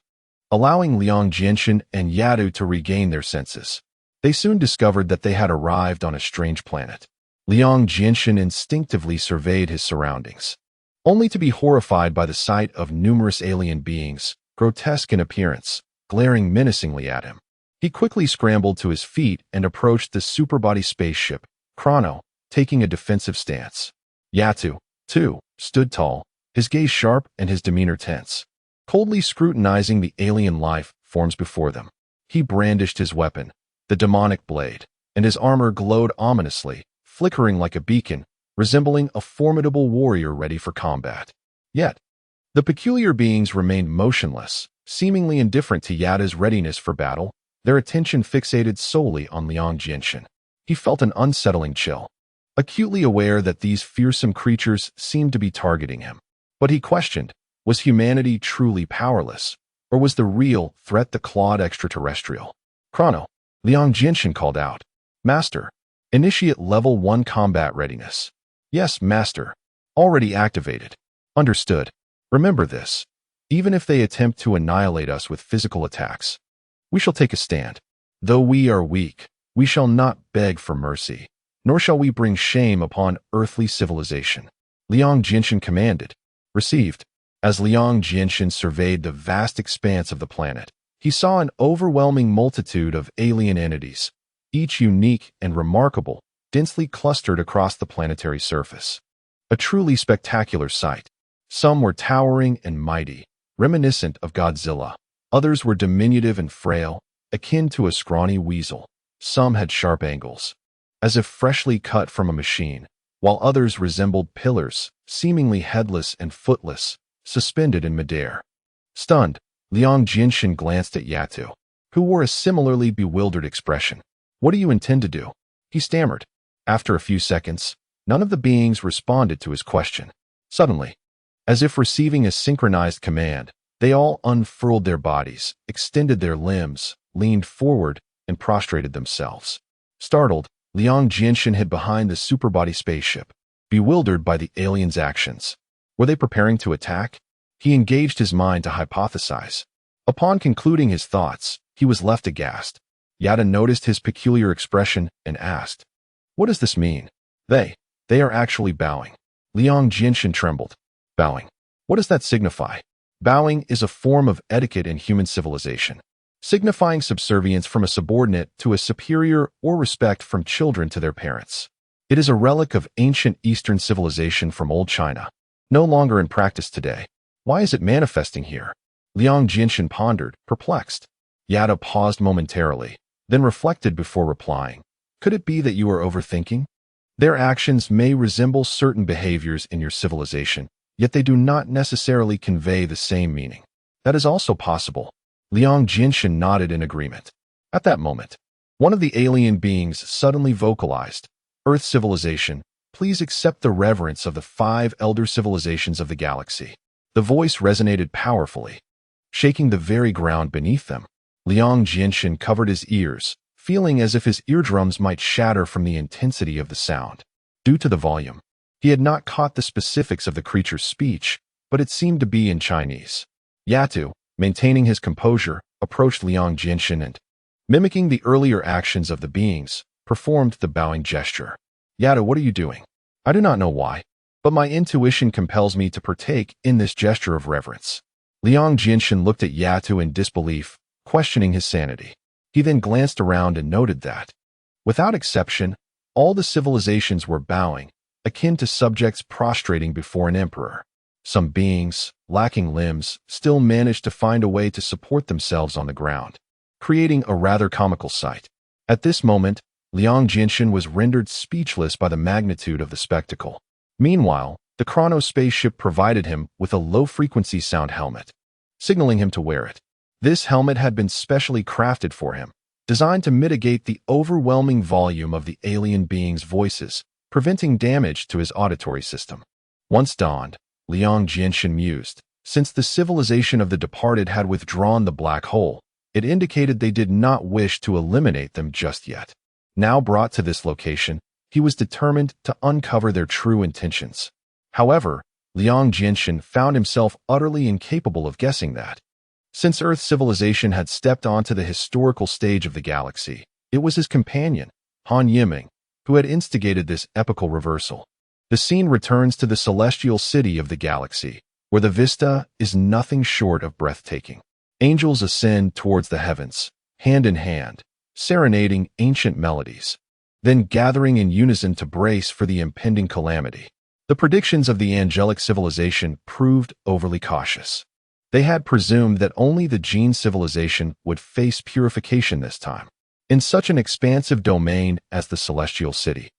allowing Liang Jinshin and Yato to regain their senses. They soon discovered that they had arrived on a strange planet. Liang Jinshin instinctively surveyed his surroundings, only to be horrified by the sight of numerous alien beings, grotesque in appearance, glaring menacingly at him. He quickly scrambled to his feet and approached the superbody spaceship, Chrono, taking a defensive stance. Yato, too, stood tall, his gaze sharp and his demeanor tense, coldly scrutinizing the alien life forms before them. He brandished his weapon, the demonic blade, and his armor glowed ominously, flickering like a beacon, resembling a formidable warrior ready for combat. Yet, the peculiar beings remained motionless, seemingly indifferent to Yato's readiness for battle, their attention fixated solely on Liang Jinshin. He felt an unsettling chill, acutely aware that these fearsome creatures seemed to be targeting him. But he questioned, was humanity truly powerless, or was the real threat the clawed extraterrestrial? Chrono, Liang Jinshin called out. Master, initiate level 1 combat readiness. Yes, Master. Already activated. Understood. Remember this. Even if they attempt to annihilate us with physical attacks, we shall take a stand. Though we are weak, we shall not beg for mercy, nor shall we bring shame upon earthly civilization. Liang Jinshin commanded. Received. As Liang Jinshin surveyed the vast expanse of the planet, he saw an overwhelming multitude of alien entities, each unique and remarkable, densely clustered across the planetary surface. A truly spectacular sight. Some were towering and mighty, reminiscent of Godzilla. Others were diminutive and frail, akin to a scrawny weasel. Some had sharp angles, as if freshly cut from a machine, while others resembled pillars, seemingly headless and footless, suspended in midair. Stunned, Liang Jinshin glanced at Yato, who wore a similarly bewildered expression. What do you intend to do? He stammered. After a few seconds, none of the beings responded to his question. Suddenly, as if receiving a synchronized command, they all unfurled their bodies, extended their limbs, leaned forward, and prostrated themselves. Startled, Liang Jinshin hid behind the superbody spaceship, bewildered by the aliens' actions. Were they preparing to attack? He engaged his mind to hypothesize. Upon concluding his thoughts, he was left aghast. Yato noticed his peculiar expression and asked, what does this mean? They are actually bowing. Liang Jinshin trembled. Bowing. What does that signify? Bowing is a form of etiquette in human civilization, signifying subservience from a subordinate to a superior or respect from children to their parents. It is a relic of ancient Eastern civilization from old China, no longer in practice today. Why is it manifesting here? Liang Jinshin pondered, perplexed. Yato paused momentarily, then reflected before replying. Could it be that you are overthinking? Their actions may resemble certain behaviors in your civilization, yet they do not necessarily convey the same meaning. That is also possible. Liang Jinshin nodded in agreement. At that moment, one of the alien beings suddenly vocalized, Earth civilization, please accept the reverence of the 5 elder civilizations of the galaxy. The voice resonated powerfully, shaking the very ground beneath them. Liang Jinshin covered his ears, feeling as if his eardrums might shatter from the intensity of the sound. Due to the volume, he had not caught the specifics of the creature's speech, but it seemed to be in Chinese. Yato, maintaining his composure, approached Liang Jinshin and, mimicking the earlier actions of the beings, performed the bowing gesture. Yato, what are you doing? I do not know why, but my intuition compels me to partake in this gesture of reverence. Liang Jinshin looked at Yato in disbelief, questioning his sanity. He then glanced around and noted that, without exception, all the civilizations were bowing, akin to subjects prostrating before an emperor. Some beings, lacking limbs, still managed to find a way to support themselves on the ground, creating a rather comical sight. At this moment, Liang Jinshin was rendered speechless by the magnitude of the spectacle. Meanwhile, the Chrono spaceship provided him with a low-frequency sound helmet, signaling him to wear it. This helmet had been specially crafted for him, designed to mitigate the overwhelming volume of the alien beings' voices, preventing damage to his auditory system. Once donned, Liang Jinshin mused. Since the civilization of the departed had withdrawn the black hole, it indicated they did not wish to eliminate them just yet. Now brought to this location, he was determined to uncover their true intentions. However, Liang Jinshin found himself utterly incapable of guessing that. Since Earth civilization had stepped onto the historical stage of the galaxy, it was his companion, Han Yiming, who had instigated this epochal reversal. The scene returns to the celestial city of the galaxy, where the vista is nothing short of breathtaking. Angels ascend towards the heavens, hand in hand, serenading ancient melodies, then gathering in unison to brace for the impending calamity. The predictions of the angelic civilization proved overly cautious. They had presumed that only the gene civilization would face purification this time. In such an expansive domain as the celestial city,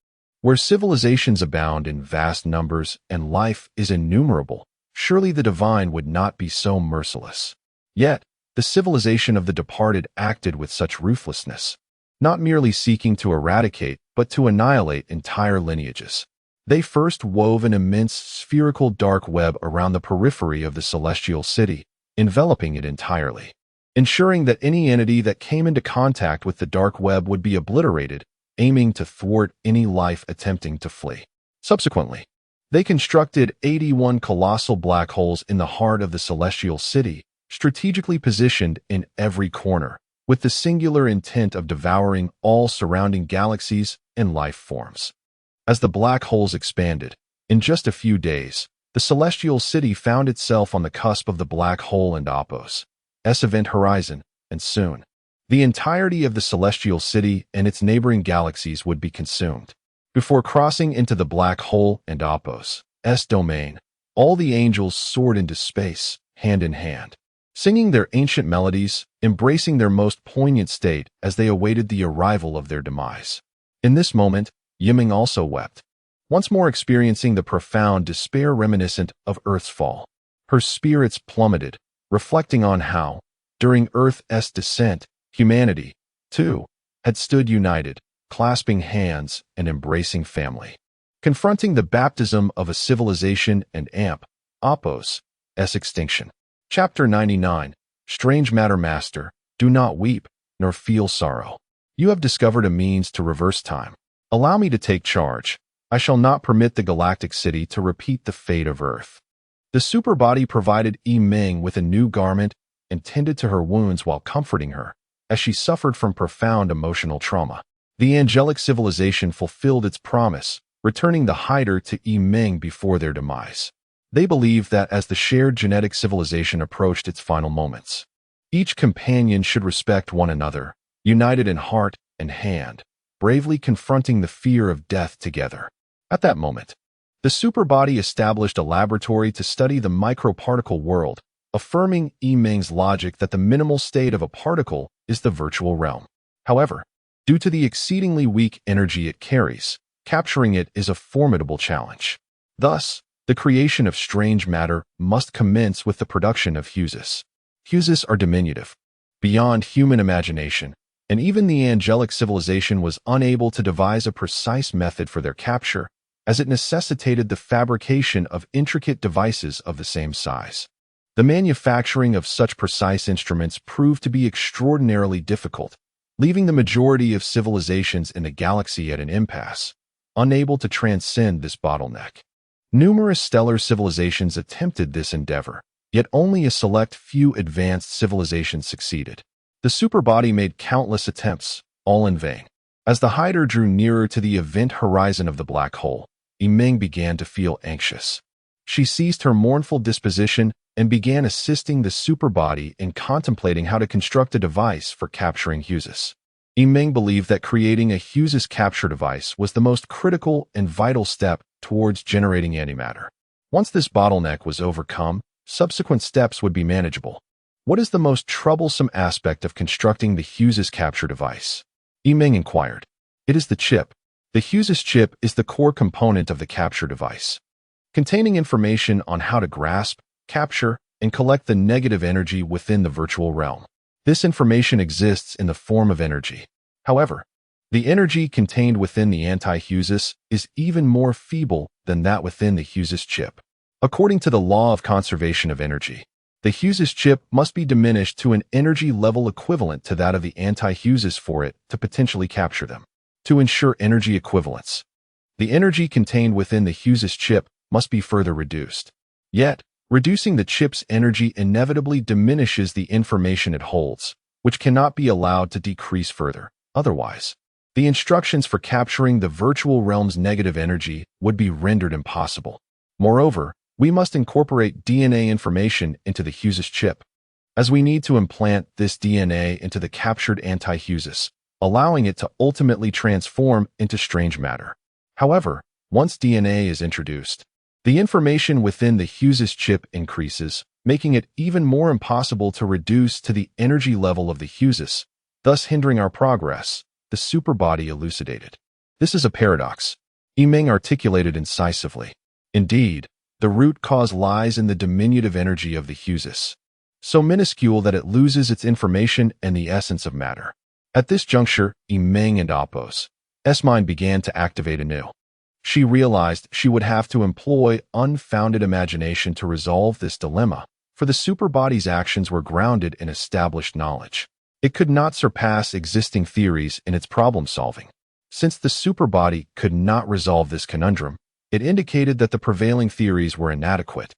where civilizations abound in vast numbers and life is innumerable, surely the divine would not be so merciless. Yet, the civilization of the departed acted with such ruthlessness, not merely seeking to eradicate, but to annihilate entire lineages. They first wove an immense spherical dark web around the periphery of the celestial city, enveloping it entirely, ensuring that any entity that came into contact with the dark web would be obliterated, aiming to thwart any life attempting to flee. Subsequently, they constructed 81 colossal black holes in the heart of the celestial city, strategically positioned in every corner, with the singular intent of devouring all surrounding galaxies and life forms. As the black holes expanded, in just a few days, the celestial city found itself on the cusp of the black hole and Opos' event horizon, and soon, the entirety of the celestial city and its neighboring galaxies would be consumed. Before crossing into the black hole and Opos' domain, all the angels soared into space, hand in hand, singing their ancient melodies, embracing their most poignant state as they awaited the arrival of their demise. In this moment, Yiming also wept, once more experiencing the profound despair reminiscent of Earth's fall. Her spirits plummeted, reflecting on how, during Earth's descent, humanity, too, had stood united, clasping hands and embracing family. Confronting the baptism of a civilization and Opos' extinction. Chapter 99. Strange Matter Master, do not weep, nor feel sorrow. You have discovered a means to reverse time. Allow me to take charge. I shall not permit the galactic city to repeat the fate of Earth. The superbody provided Ming with a new garment and tended to her wounds while comforting her, as she suffered from profound emotional trauma. The angelic civilization fulfilled its promise, returning the hider to Ming before their demise. They believed that as the shared genetic civilization approached its final moments, each companion should respect one another, united in heart and hand, bravely confronting the fear of death together. At that moment, the superbody established a laboratory to study the microparticle world, affirming Ming's logic that the minimal state of a particle is the virtual realm. However, due to the exceedingly weak energy it carries, capturing it is a formidable challenge. Thus, the creation of strange matter must commence with the production of hues. Hues are diminutive, beyond human imagination, and even the angelic civilization was unable to devise a precise method for their capture, as it necessitated the fabrication of intricate devices of the same size. The manufacturing of such precise instruments proved to be extraordinarily difficult, leaving the majority of civilizations in the galaxy at an impasse, unable to transcend this bottleneck. Numerous stellar civilizations attempted this endeavor, yet only a select few advanced civilizations succeeded. The superbody made countless attempts, all in vain. As the hider drew nearer to the event horizon of the black hole, Ming began to feel anxious. She ceased her mournful disposition and began assisting the superbody in contemplating how to construct a device for capturing hues. Ming believed that creating a hues capture device was the most critical and vital step towards generating antimatter. Once this bottleneck was overcome, subsequent steps would be manageable. What is the most troublesome aspect of constructing the Hughes capture device? Yimeng inquired. It is the chip. The Hughes chip is the core component of the capture device, containing information on how to grasp, capture, and collect the negative energy within the virtual realm. This information exists in the form of energy. However, the energy contained within the anti-Hughes is even more feeble than that within the Hughes chip. According to the law of conservation of energy, the Hughes chip must be diminished to an energy level equivalent to that of the anti-Hughes for it to potentially capture them. To ensure energy equivalence, the energy contained within the Hughes chip must be further reduced. Yet, reducing the chip's energy inevitably diminishes the information it holds, which cannot be allowed to decrease further. Otherwise, the instructions for capturing the virtual realm's negative energy would be rendered impossible. Moreover, we must incorporate DNA information into the Hughes chip, as we need to implant this DNA into the captured anti-Hughes, allowing it to ultimately transform into strange matter. However, once DNA is introduced, the information within the Hughes chip increases, making it even more impossible to reduce to the energy level of the Hughes, thus hindering our progress, the superbody elucidated. This is a paradox, Yimeng articulated incisively. Indeed, the root cause lies in the diminutive energy of the Hughes, so minuscule that it loses its information and the essence of matter. At this juncture, Yimeng and Apos' mind began to activate anew. She realized she would have to employ unfounded imagination to resolve this dilemma, for the superbody's actions were grounded in established knowledge. It could not surpass existing theories in its problem-solving. Since the superbody could not resolve this conundrum, it indicated that the prevailing theories were inadequate,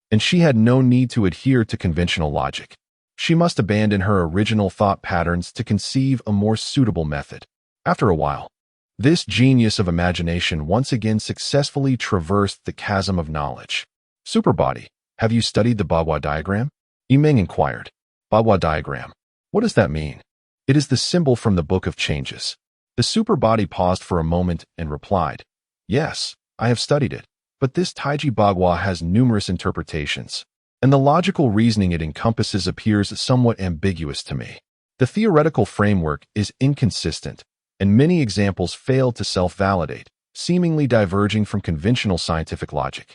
and she had no need to adhere to conventional logic. She must abandon her original thought patterns to conceive a more suitable method. After a while, this genius of imagination once again successfully traversed the chasm of knowledge. Superbody, have you studied the Bagua diagram? Yimeng inquired. Bagua diagram. What does that mean? It is the symbol from the Book of Changes. The superbody paused for a moment and replied, Yes, I have studied it, but this Taiji Bagua has numerous interpretations, and the logical reasoning it encompasses appears somewhat ambiguous to me. The theoretical framework is inconsistent, and many examples fail to self-validate, seemingly diverging from conventional scientific logic.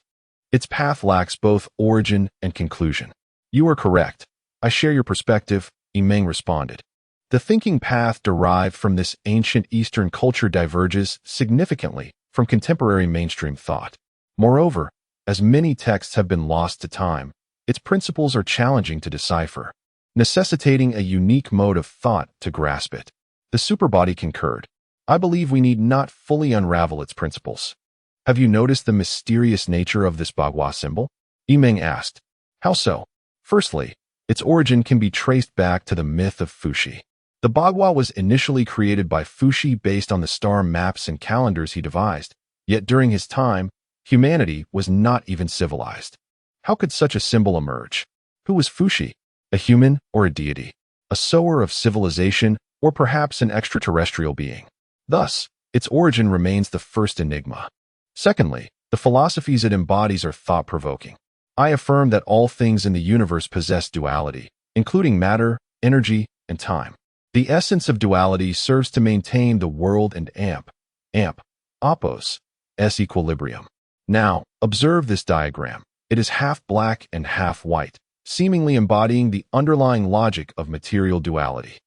Its path lacks both origin and conclusion. You are correct. I share your perspective, Yimeng responded. The thinking path derived from this ancient Eastern culture diverges significantly from contemporary mainstream thought. Moreover, as many texts have been lost to time, its principles are challenging to decipher, necessitating a unique mode of thought to grasp it. The superbody concurred. I believe we need not fully unravel its principles. Have you noticed the mysterious nature of this Bagua symbol? Yimeng asked. How so? Firstly, its origin can be traced back to the myth of Fuxi. The Bagua was initially created by Fuxi based on the star maps and calendars he devised, yet during his time, humanity was not even civilized. How could such a symbol emerge? Who was Fuxi? A human or a deity? A sower of civilization or perhaps an extraterrestrial being? Thus, its origin remains the first enigma. Secondly, the philosophies it embodies are thought-provoking. I affirm that all things in the universe possess duality, including matter, energy, and time. The essence of duality serves to maintain the world and Apos' equilibrium. Now, observe this diagram. It is half black and half white, seemingly embodying the underlying logic of material duality.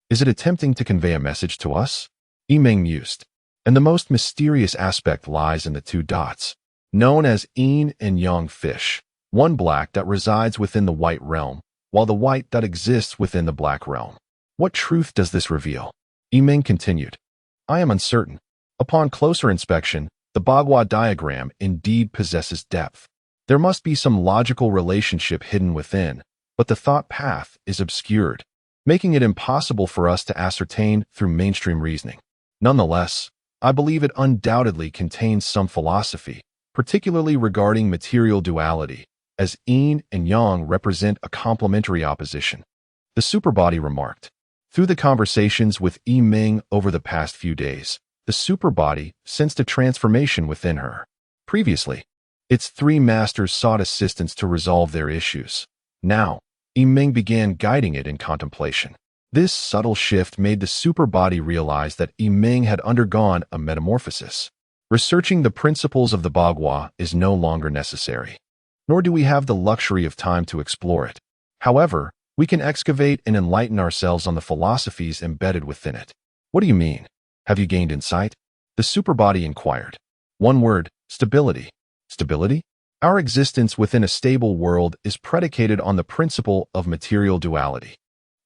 Is it attempting to convey a message to us? Yimeng mused. And the most mysterious aspect lies in the two dots, known as yin and yang fish, one black that resides within the white realm, while the white that exists within the black realm. What truth does this reveal? Yimeng continued. I am uncertain. Upon closer inspection, the Bagua diagram indeed possesses depth. There must be some logical relationship hidden within, but the thought path is obscured, making it impossible for us to ascertain through mainstream reasoning. Nonetheless, I believe it undoubtedly contains some philosophy, particularly regarding material duality, as yin and yang represent a complementary opposition. The superbody remarked. Through the conversations with Yimeng over the past few days, the superbody sensed a transformation within her. Previously, Its three masters sought assistance to resolve their issues. Now, Yiming began guiding it in contemplation. This subtle shift made the superbody realize that Yiming had undergone a metamorphosis. Researching the principles of the Bagua is no longer necessary, nor do we have the luxury of time to explore it. However, we can excavate and enlighten ourselves on the philosophies embedded within it. What do you mean? Have you gained insight? The superbody inquired. One word: stability. Stability? Our existence within a stable world is predicated on the principle of material duality,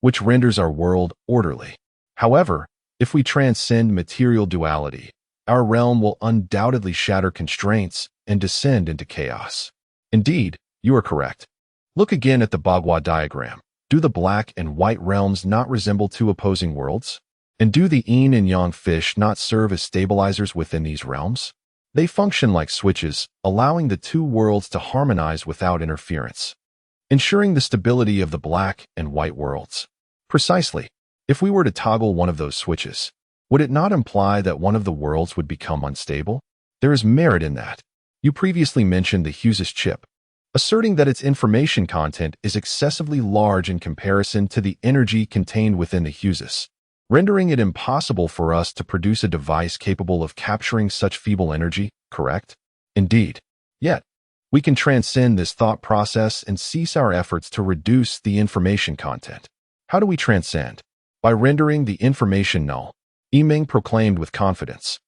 which renders our world orderly. However, if we transcend material duality, our realm will undoubtedly shatter constraints and descend into chaos. Indeed, you are correct. Look again at the Bagua diagram. Do the black and white realms not resemble two opposing worlds? And do the yin and yang fish not serve as stabilizers within these realms? They function like switches, allowing the two worlds to harmonize without interference, ensuring the stability of the black and white worlds. Precisely. If we were to toggle one of those switches, would it not imply that one of the worlds would become unstable? There is merit in that. You previously mentioned the Hughes chip, asserting that its information content is excessively large in comparison to the energy contained within the Hughes, rendering it impossible for us to produce a device capable of capturing such feeble energy, correct? Indeed. Yet, we can transcend this thought process and cease our efforts to reduce the information content. How do we transcend? By rendering the information null, Yiming proclaimed with confidence.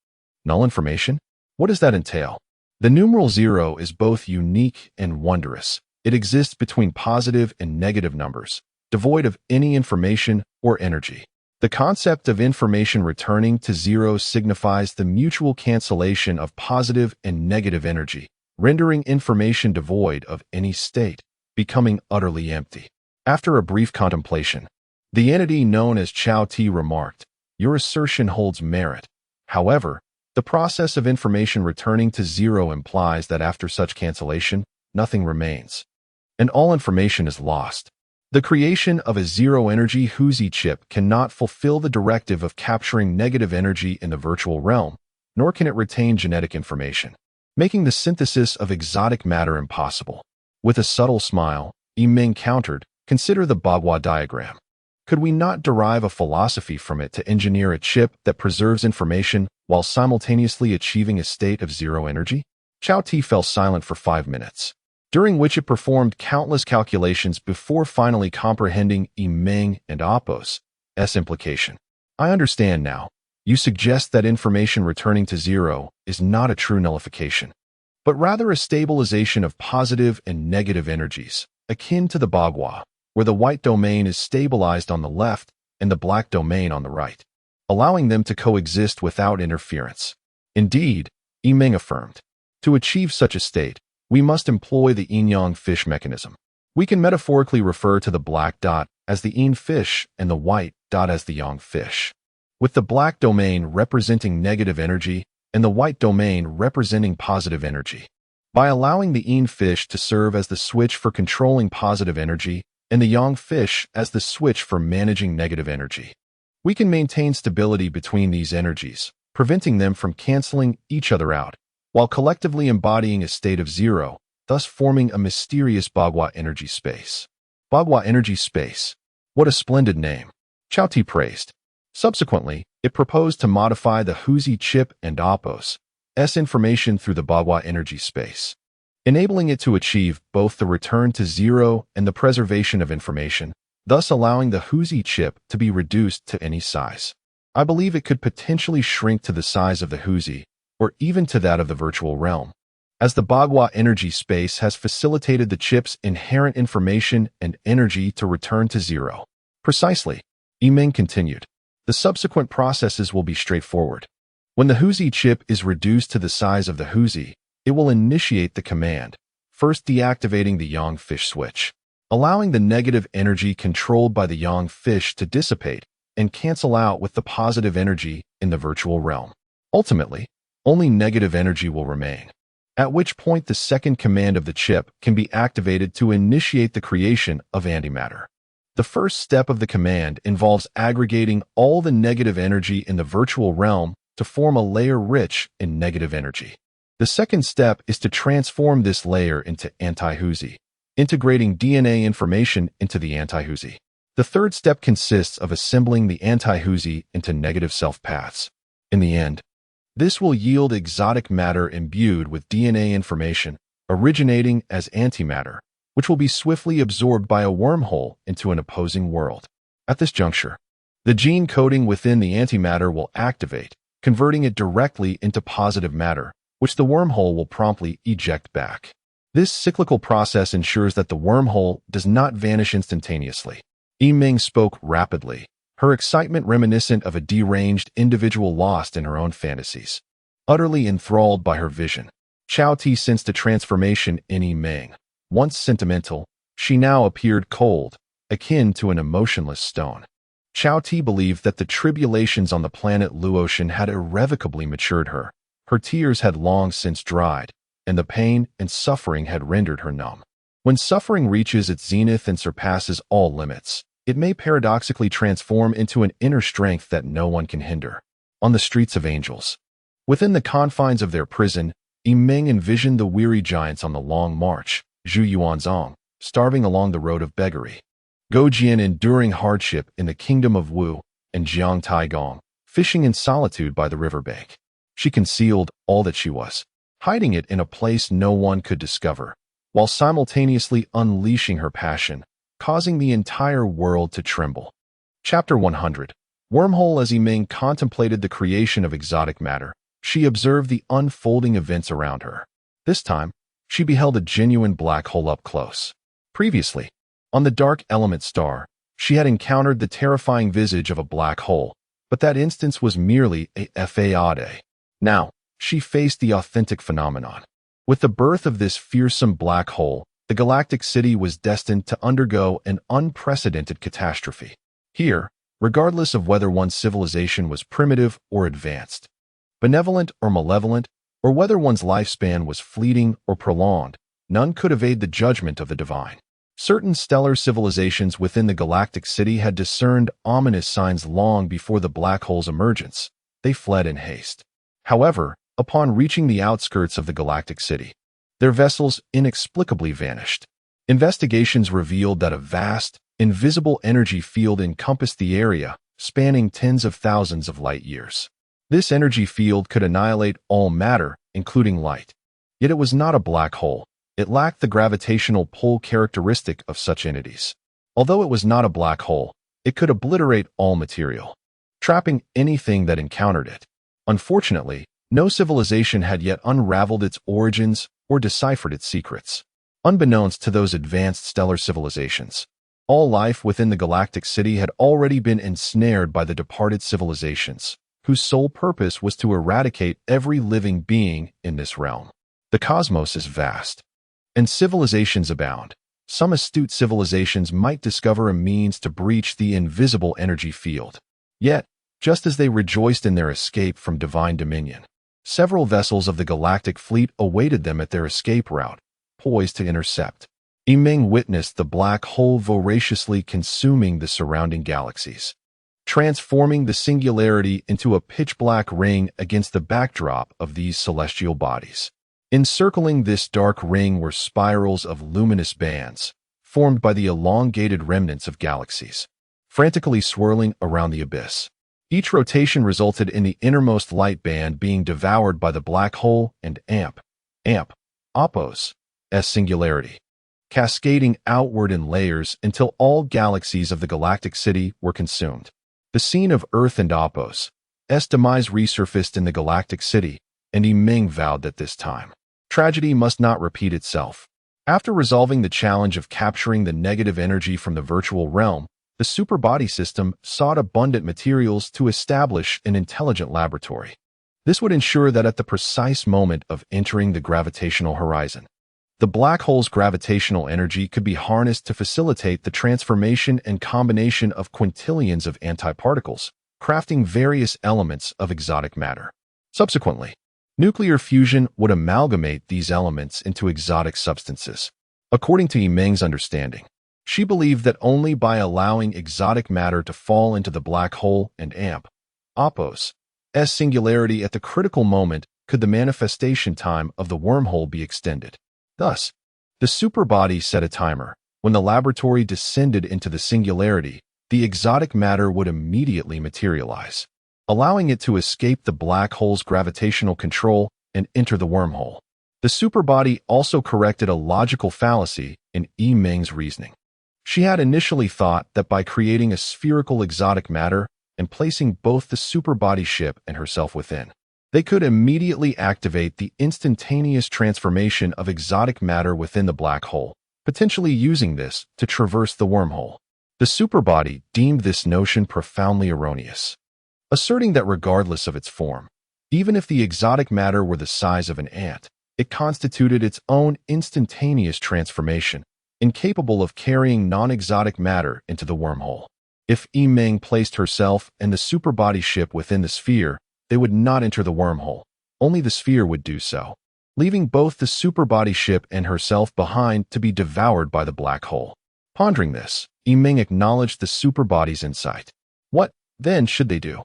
Null information? What does that entail? The numeral 0 is both unique and wondrous. It exists between positive and negative numbers, devoid of any information or energy. The concept of information returning to 0 signifies the mutual cancellation of positive and negative energy, rendering information devoid of any state, becoming utterly empty. After a brief contemplation, the entity known as Chao Ti remarked, "Your assertion holds merit. However, the process of information returning to 0 implies that after such cancellation, nothing remains, and all information is lost. The creation of a zero-energy Hughes chip cannot fulfill the directive of capturing negative energy in the virtual realm, nor can it retain genetic information, making the synthesis of exotic matter impossible." With a subtle smile, Yiming countered, "Consider the Bagua diagram. Could we not derive a philosophy from it to engineer a chip that preserves information while simultaneously achieving a state of zero energy?" Chao Ti fell silent for 5 minutes, during which it performed countless calculations before finally comprehending Yiming and Apos' implication. "I understand now. You suggest that information returning to 0 is not a true nullification, but rather a stabilization of positive and negative energies, akin to the Bagua, where the white domain is stabilized on the left and the black domain on the right, allowing them to coexist without interference." "Indeed," Yiming affirmed. "To achieve such a state, we must employ the yin-yang fish mechanism. We can metaphorically refer to the black dot as the yin fish and the white dot as the yang fish, with the black domain representing negative energy and the white domain representing positive energy. By allowing the yin fish to serve as the switch for controlling positive energy and the yang fish as the switch for managing negative energy, we can maintain stability between these energies, preventing them from canceling each other out, while collectively embodying a state of 0, thus forming a mysterious Bagua energy space." Bagua energy space. What a splendid name. Chao Ti praised. Subsequently, it proposed to modify the Hughes chip and Apos' information through the Bagua energy space, enabling it to achieve both the return to 0 and the preservation of information, thus allowing the Hughes chip to be reduced to any size. I believe it could potentially shrink to the size of the Hughes, or even to that of the virtual realm, as the Bagua energy space has facilitated the chip's inherent information and energy to return to 0. Precisely. Yiming continued. The subsequent processes will be straightforward. When the Hughes chip is reduced to the size of the Hughes, it will initiate the command, first deactivating the yang fish switch, allowing the negative energy controlled by the yang fish to dissipate and cancel out with the positive energy in the virtual realm. Ultimately, only negative energy will remain, at which point the second command of the chip can be activated to initiate the creation of antimatter. The first step of the command involves aggregating all the negative energy in the virtual realm to form a layer rich in negative energy. The second step is to transform this layer into anti-Huzi, integrating DNA information into the anti-Huzi. The third step consists of assembling the anti-Huzi into negative self-paths. In the end, this will yield exotic matter imbued with DNA information, originating as antimatter, which will be swiftly absorbed by a wormhole into an opposing world. At this juncture, the gene coding within the antimatter will activate, converting it directly into positive matter, which the wormhole will promptly eject back. This cyclical process ensures that the wormhole does not vanish instantaneously. Yiming spoke rapidly, her excitement reminiscent of a deranged individual lost in her own fantasies. Utterly enthralled by her vision, Chao Ti sensed a transformation in Yiming. Once sentimental, she now appeared cold, akin to an emotionless stone. Chao Ti believed that the tribulations on the planet Luotian had irrevocably matured her. Her tears had long since dried, and the pain and suffering had rendered her numb. When suffering reaches its zenith and surpasses all limits, it may paradoxically transform into an inner strength that no one can hinder. On the streets of angels, within the confines of their prison, Yiming envisioned the weary giants on the long march, Zhu Yuanzong, starving along the road of beggary, Gou Jian enduring hardship in the kingdom of Wu, and Jiang Taigong, fishing in solitude by the riverbank. She concealed all that she was, hiding it in a place no one could discover, while simultaneously unleashing her passion, causing the entire world to tremble. Chapter 100. Wormhole. As Yiming contemplated the creation of exotic matter, she observed the unfolding events around her. This time, she beheld a genuine black hole up close. Previously, on the dark element star, she had encountered the terrifying visage of a black hole, but that instance was merely a fade. Now, she faced the authentic phenomenon. With the birth of this fearsome black hole, the Galactic City was destined to undergo an unprecedented catastrophe. Here, regardless of whether one's civilization was primitive or advanced, benevolent or malevolent, or whether one's lifespan was fleeting or prolonged, none could evade the judgment of the divine. Certain stellar civilizations within the Galactic City had discerned ominous signs long before the black hole's emergence. They fled in haste. However, upon reaching the outskirts of the Galactic City, their vessels inexplicably vanished. Investigations revealed that a vast, invisible energy field encompassed the area, spanning tens of thousands of light years. This energy field could annihilate all matter, including light. Yet it was not a black hole. It lacked the gravitational pull characteristic of such entities. Although it was not a black hole, it could obliterate all material, trapping anything that encountered it. Unfortunately, no civilization had yet unraveled its origins or deciphered its secrets. Unbeknownst to those advanced stellar civilizations, all life within the Galactic City had already been ensnared by the departed civilizations, whose sole purpose was to eradicate every living being in this realm. The cosmos is vast, and civilizations abound. Some astute civilizations might discover a means to breach the invisible energy field. Yet, just as they rejoiced in their escape from divine dominion, several vessels of the galactic fleet awaited them at their escape route, poised to intercept. Yiming witnessed the black hole voraciously consuming the surrounding galaxies, transforming the singularity into a pitch-black ring against the backdrop of these celestial bodies. Encircling this dark ring were spirals of luminous bands, formed by the elongated remnants of galaxies, frantically swirling around the abyss. Each rotation resulted in the innermost light band being devoured by the black hole and Opos' singularity, cascading outward in layers until all galaxies of the Galactic City were consumed. The scene of Earth and Opos' demise resurfaced in the Galactic City, and Yiming vowed that this time, tragedy must not repeat itself. After resolving the challenge of capturing the negative energy from the virtual realm, the super-body system sought abundant materials to establish an intelligent laboratory. This would ensure that at the precise moment of entering the gravitational horizon, the black hole's gravitational energy could be harnessed to facilitate the transformation and combination of quintillions of antiparticles, crafting various elements of exotic matter. Subsequently, nuclear fusion would amalgamate these elements into exotic substances. According to Yiming's understanding, she believed that only by allowing exotic matter to fall into the black hole and Opos' singularity at the critical moment could the manifestation time of the wormhole be extended. Thus, the superbody set a timer. When the laboratory descended into the singularity, the exotic matter would immediately materialize, allowing it to escape the black hole's gravitational control and enter the wormhole. The superbody also corrected a logical fallacy in Meng's reasoning. She had initially thought that by creating a spherical exotic matter and placing both the superbody ship and herself within, they could immediately activate the instantaneous transformation of exotic matter within the black hole, potentially using this to traverse the wormhole. The superbody deemed this notion profoundly erroneous, asserting that regardless of its form, even if the exotic matter were the size of an ant, it constituted its own instantaneous transformation, incapable of carrying non-exotic matter into the wormhole. If Meng placed herself and the superbody ship within the sphere, they would not enter the wormhole. Only the sphere would do so, leaving both the superbody ship and herself behind to be devoured by the black hole. Pondering this, Meng acknowledged the superbody's insight. What, then, should they do?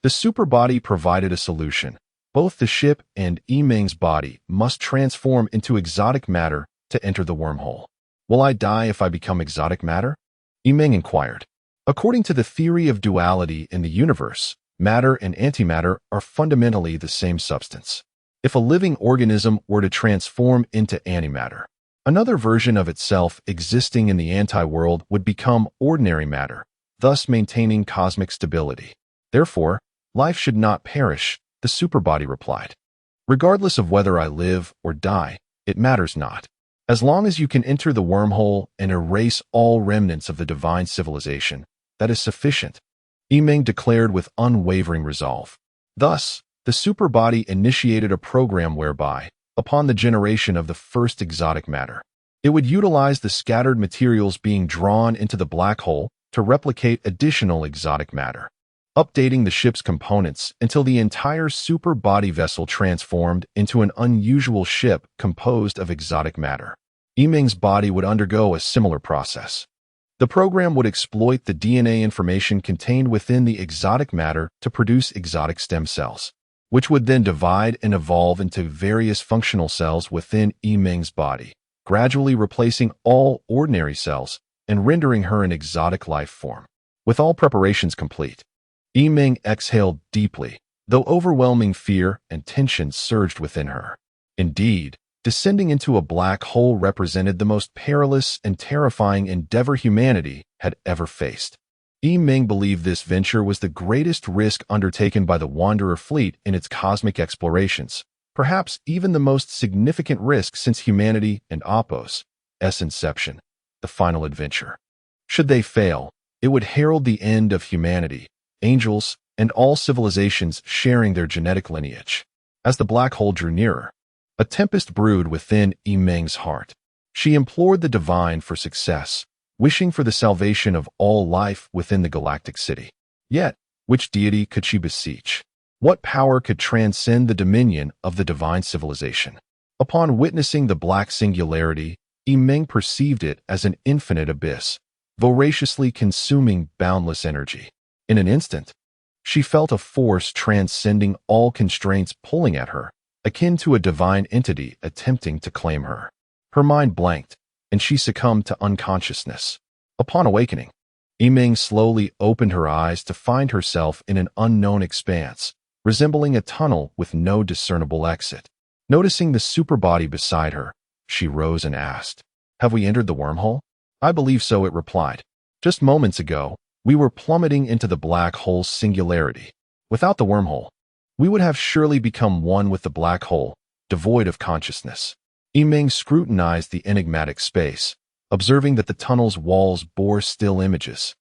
The superbody provided a solution. Both the ship and Meng's body must transform into exotic matter to enter the wormhole. Will I die if I become exotic matter? Meng inquired. According to the theory of duality in the universe, matter and antimatter are fundamentally the same substance. If a living organism were to transform into antimatter, another version of itself existing in the anti-world would become ordinary matter, thus maintaining cosmic stability. Therefore, life should not perish, the superbody replied. Regardless of whether I live or die, it matters not. As long as you can enter the wormhole and erase all remnants of the divine civilization, that is sufficient, Meng declared with unwavering resolve. Thus, the superbody initiated a program whereby, upon the generation of the first exotic matter, it would utilize the scattered materials being drawn into the black hole to replicate additional exotic matter, updating the ship's components until the entire superbody vessel transformed into an unusual ship composed of exotic matter. Meng's body would undergo a similar process. The program would exploit the DNA information contained within the exotic matter to produce exotic stem cells, which would then divide and evolve into various functional cells within Meng's body, gradually replacing all ordinary cells and rendering her an exotic life form. With all preparations complete, Meng exhaled deeply, though overwhelming fear and tension surged within her. Indeed, descending into a black hole represented the most perilous and terrifying endeavor humanity had ever faced. Meng believed this venture was the greatest risk undertaken by the Wanderer fleet in its cosmic explorations, perhaps even the most significant risk since humanity and Apos' inception, the final adventure. Should they fail, it would herald the end of humanity, angels, and all civilizations sharing their genetic lineage. As the black hole drew nearer, a tempest brewed within Meng's heart. She implored the divine for success, wishing for the salvation of all life within the galactic city. Yet, which deity could she beseech? What power could transcend the dominion of the divine civilization? Upon witnessing the black singularity, Meng perceived it as an infinite abyss, voraciously consuming boundless energy. In an instant, she felt a force transcending all constraints pulling at her, akin to a divine entity attempting to claim her. Her mind blanked, and she succumbed to unconsciousness. Upon awakening, Meng slowly opened her eyes to find herself in an unknown expanse, resembling a tunnel with no discernible exit. Noticing the superbody beside her, she rose and asked, "Have we entered the wormhole?" "I believe so," it replied. "Just moments ago, we were plummeting into the black hole's singularity. Without the wormhole, we would have surely become one with the black hole, devoid of consciousness." Meng scrutinized the enigmatic space, observing that the tunnel's walls bore still images,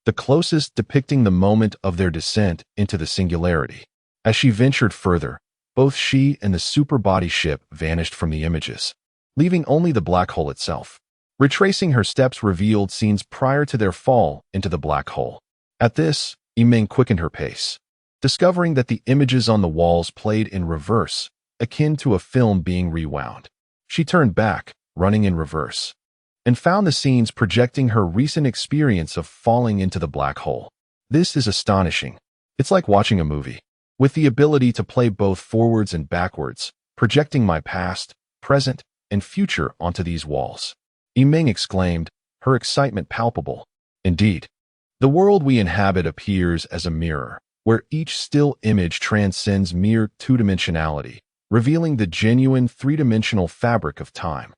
the closest depicting the moment of their descent into the singularity. As she ventured further, both she and the superbody ship vanished from the images, leaving only the black hole itself. Retracing her steps revealed scenes prior to their fall into the black hole. At this, Meng quickened her pace, discovering that the images on the walls played in reverse, akin to a film being rewound. She turned back, running in reverse, and found the scenes projecting her recent experience of falling into the black hole. "This is astonishing. It's like watching a movie," with the ability to play both forwards and backwards, projecting my past, present, and future onto these walls. Yiming exclaimed, her excitement palpable. Indeed, the world we inhabit appears as a mirror, where each still image transcends mere two-dimensionality, revealing the genuine three-dimensional fabric of time,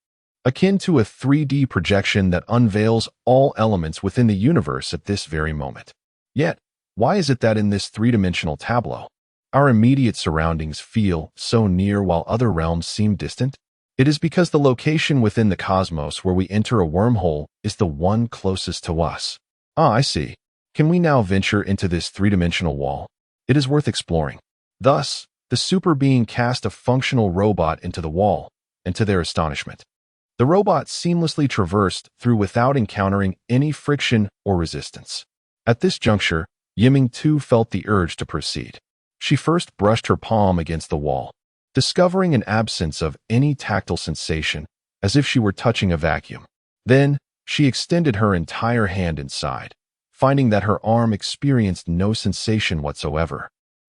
akin to a 3D projection that unveils all elements within the universe at this very moment. Yet, why is it that in this three-dimensional tableau, our immediate surroundings feel so near while other realms seem distant? It is because the location within the cosmos where we enter a wormhole is the one closest to us. Ah, I see. Can we now venture into this three-dimensional wall? It is worth exploring. Thus, the super being cast a functional robot into the wall, and to their astonishment, the robot seamlessly traversed through without encountering any friction or resistance. At this juncture, Yiming too felt the urge to proceed. She first brushed her palm against the wall, discovering an absence of any tactile sensation, as if she were touching a vacuum. Then, she extended her entire hand inside, finding that her arm experienced no sensation whatsoever,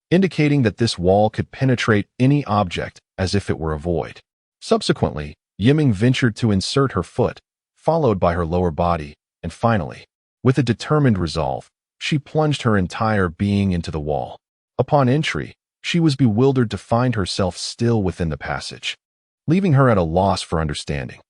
indicating that this wall could penetrate any object as if it were a void. Subsequently, Yiming ventured to insert her foot, followed by her lower body, and finally, with a determined resolve, she plunged her entire being into the wall. Upon entry, she was bewildered to find herself still within the passage, leaving her at a loss for understanding.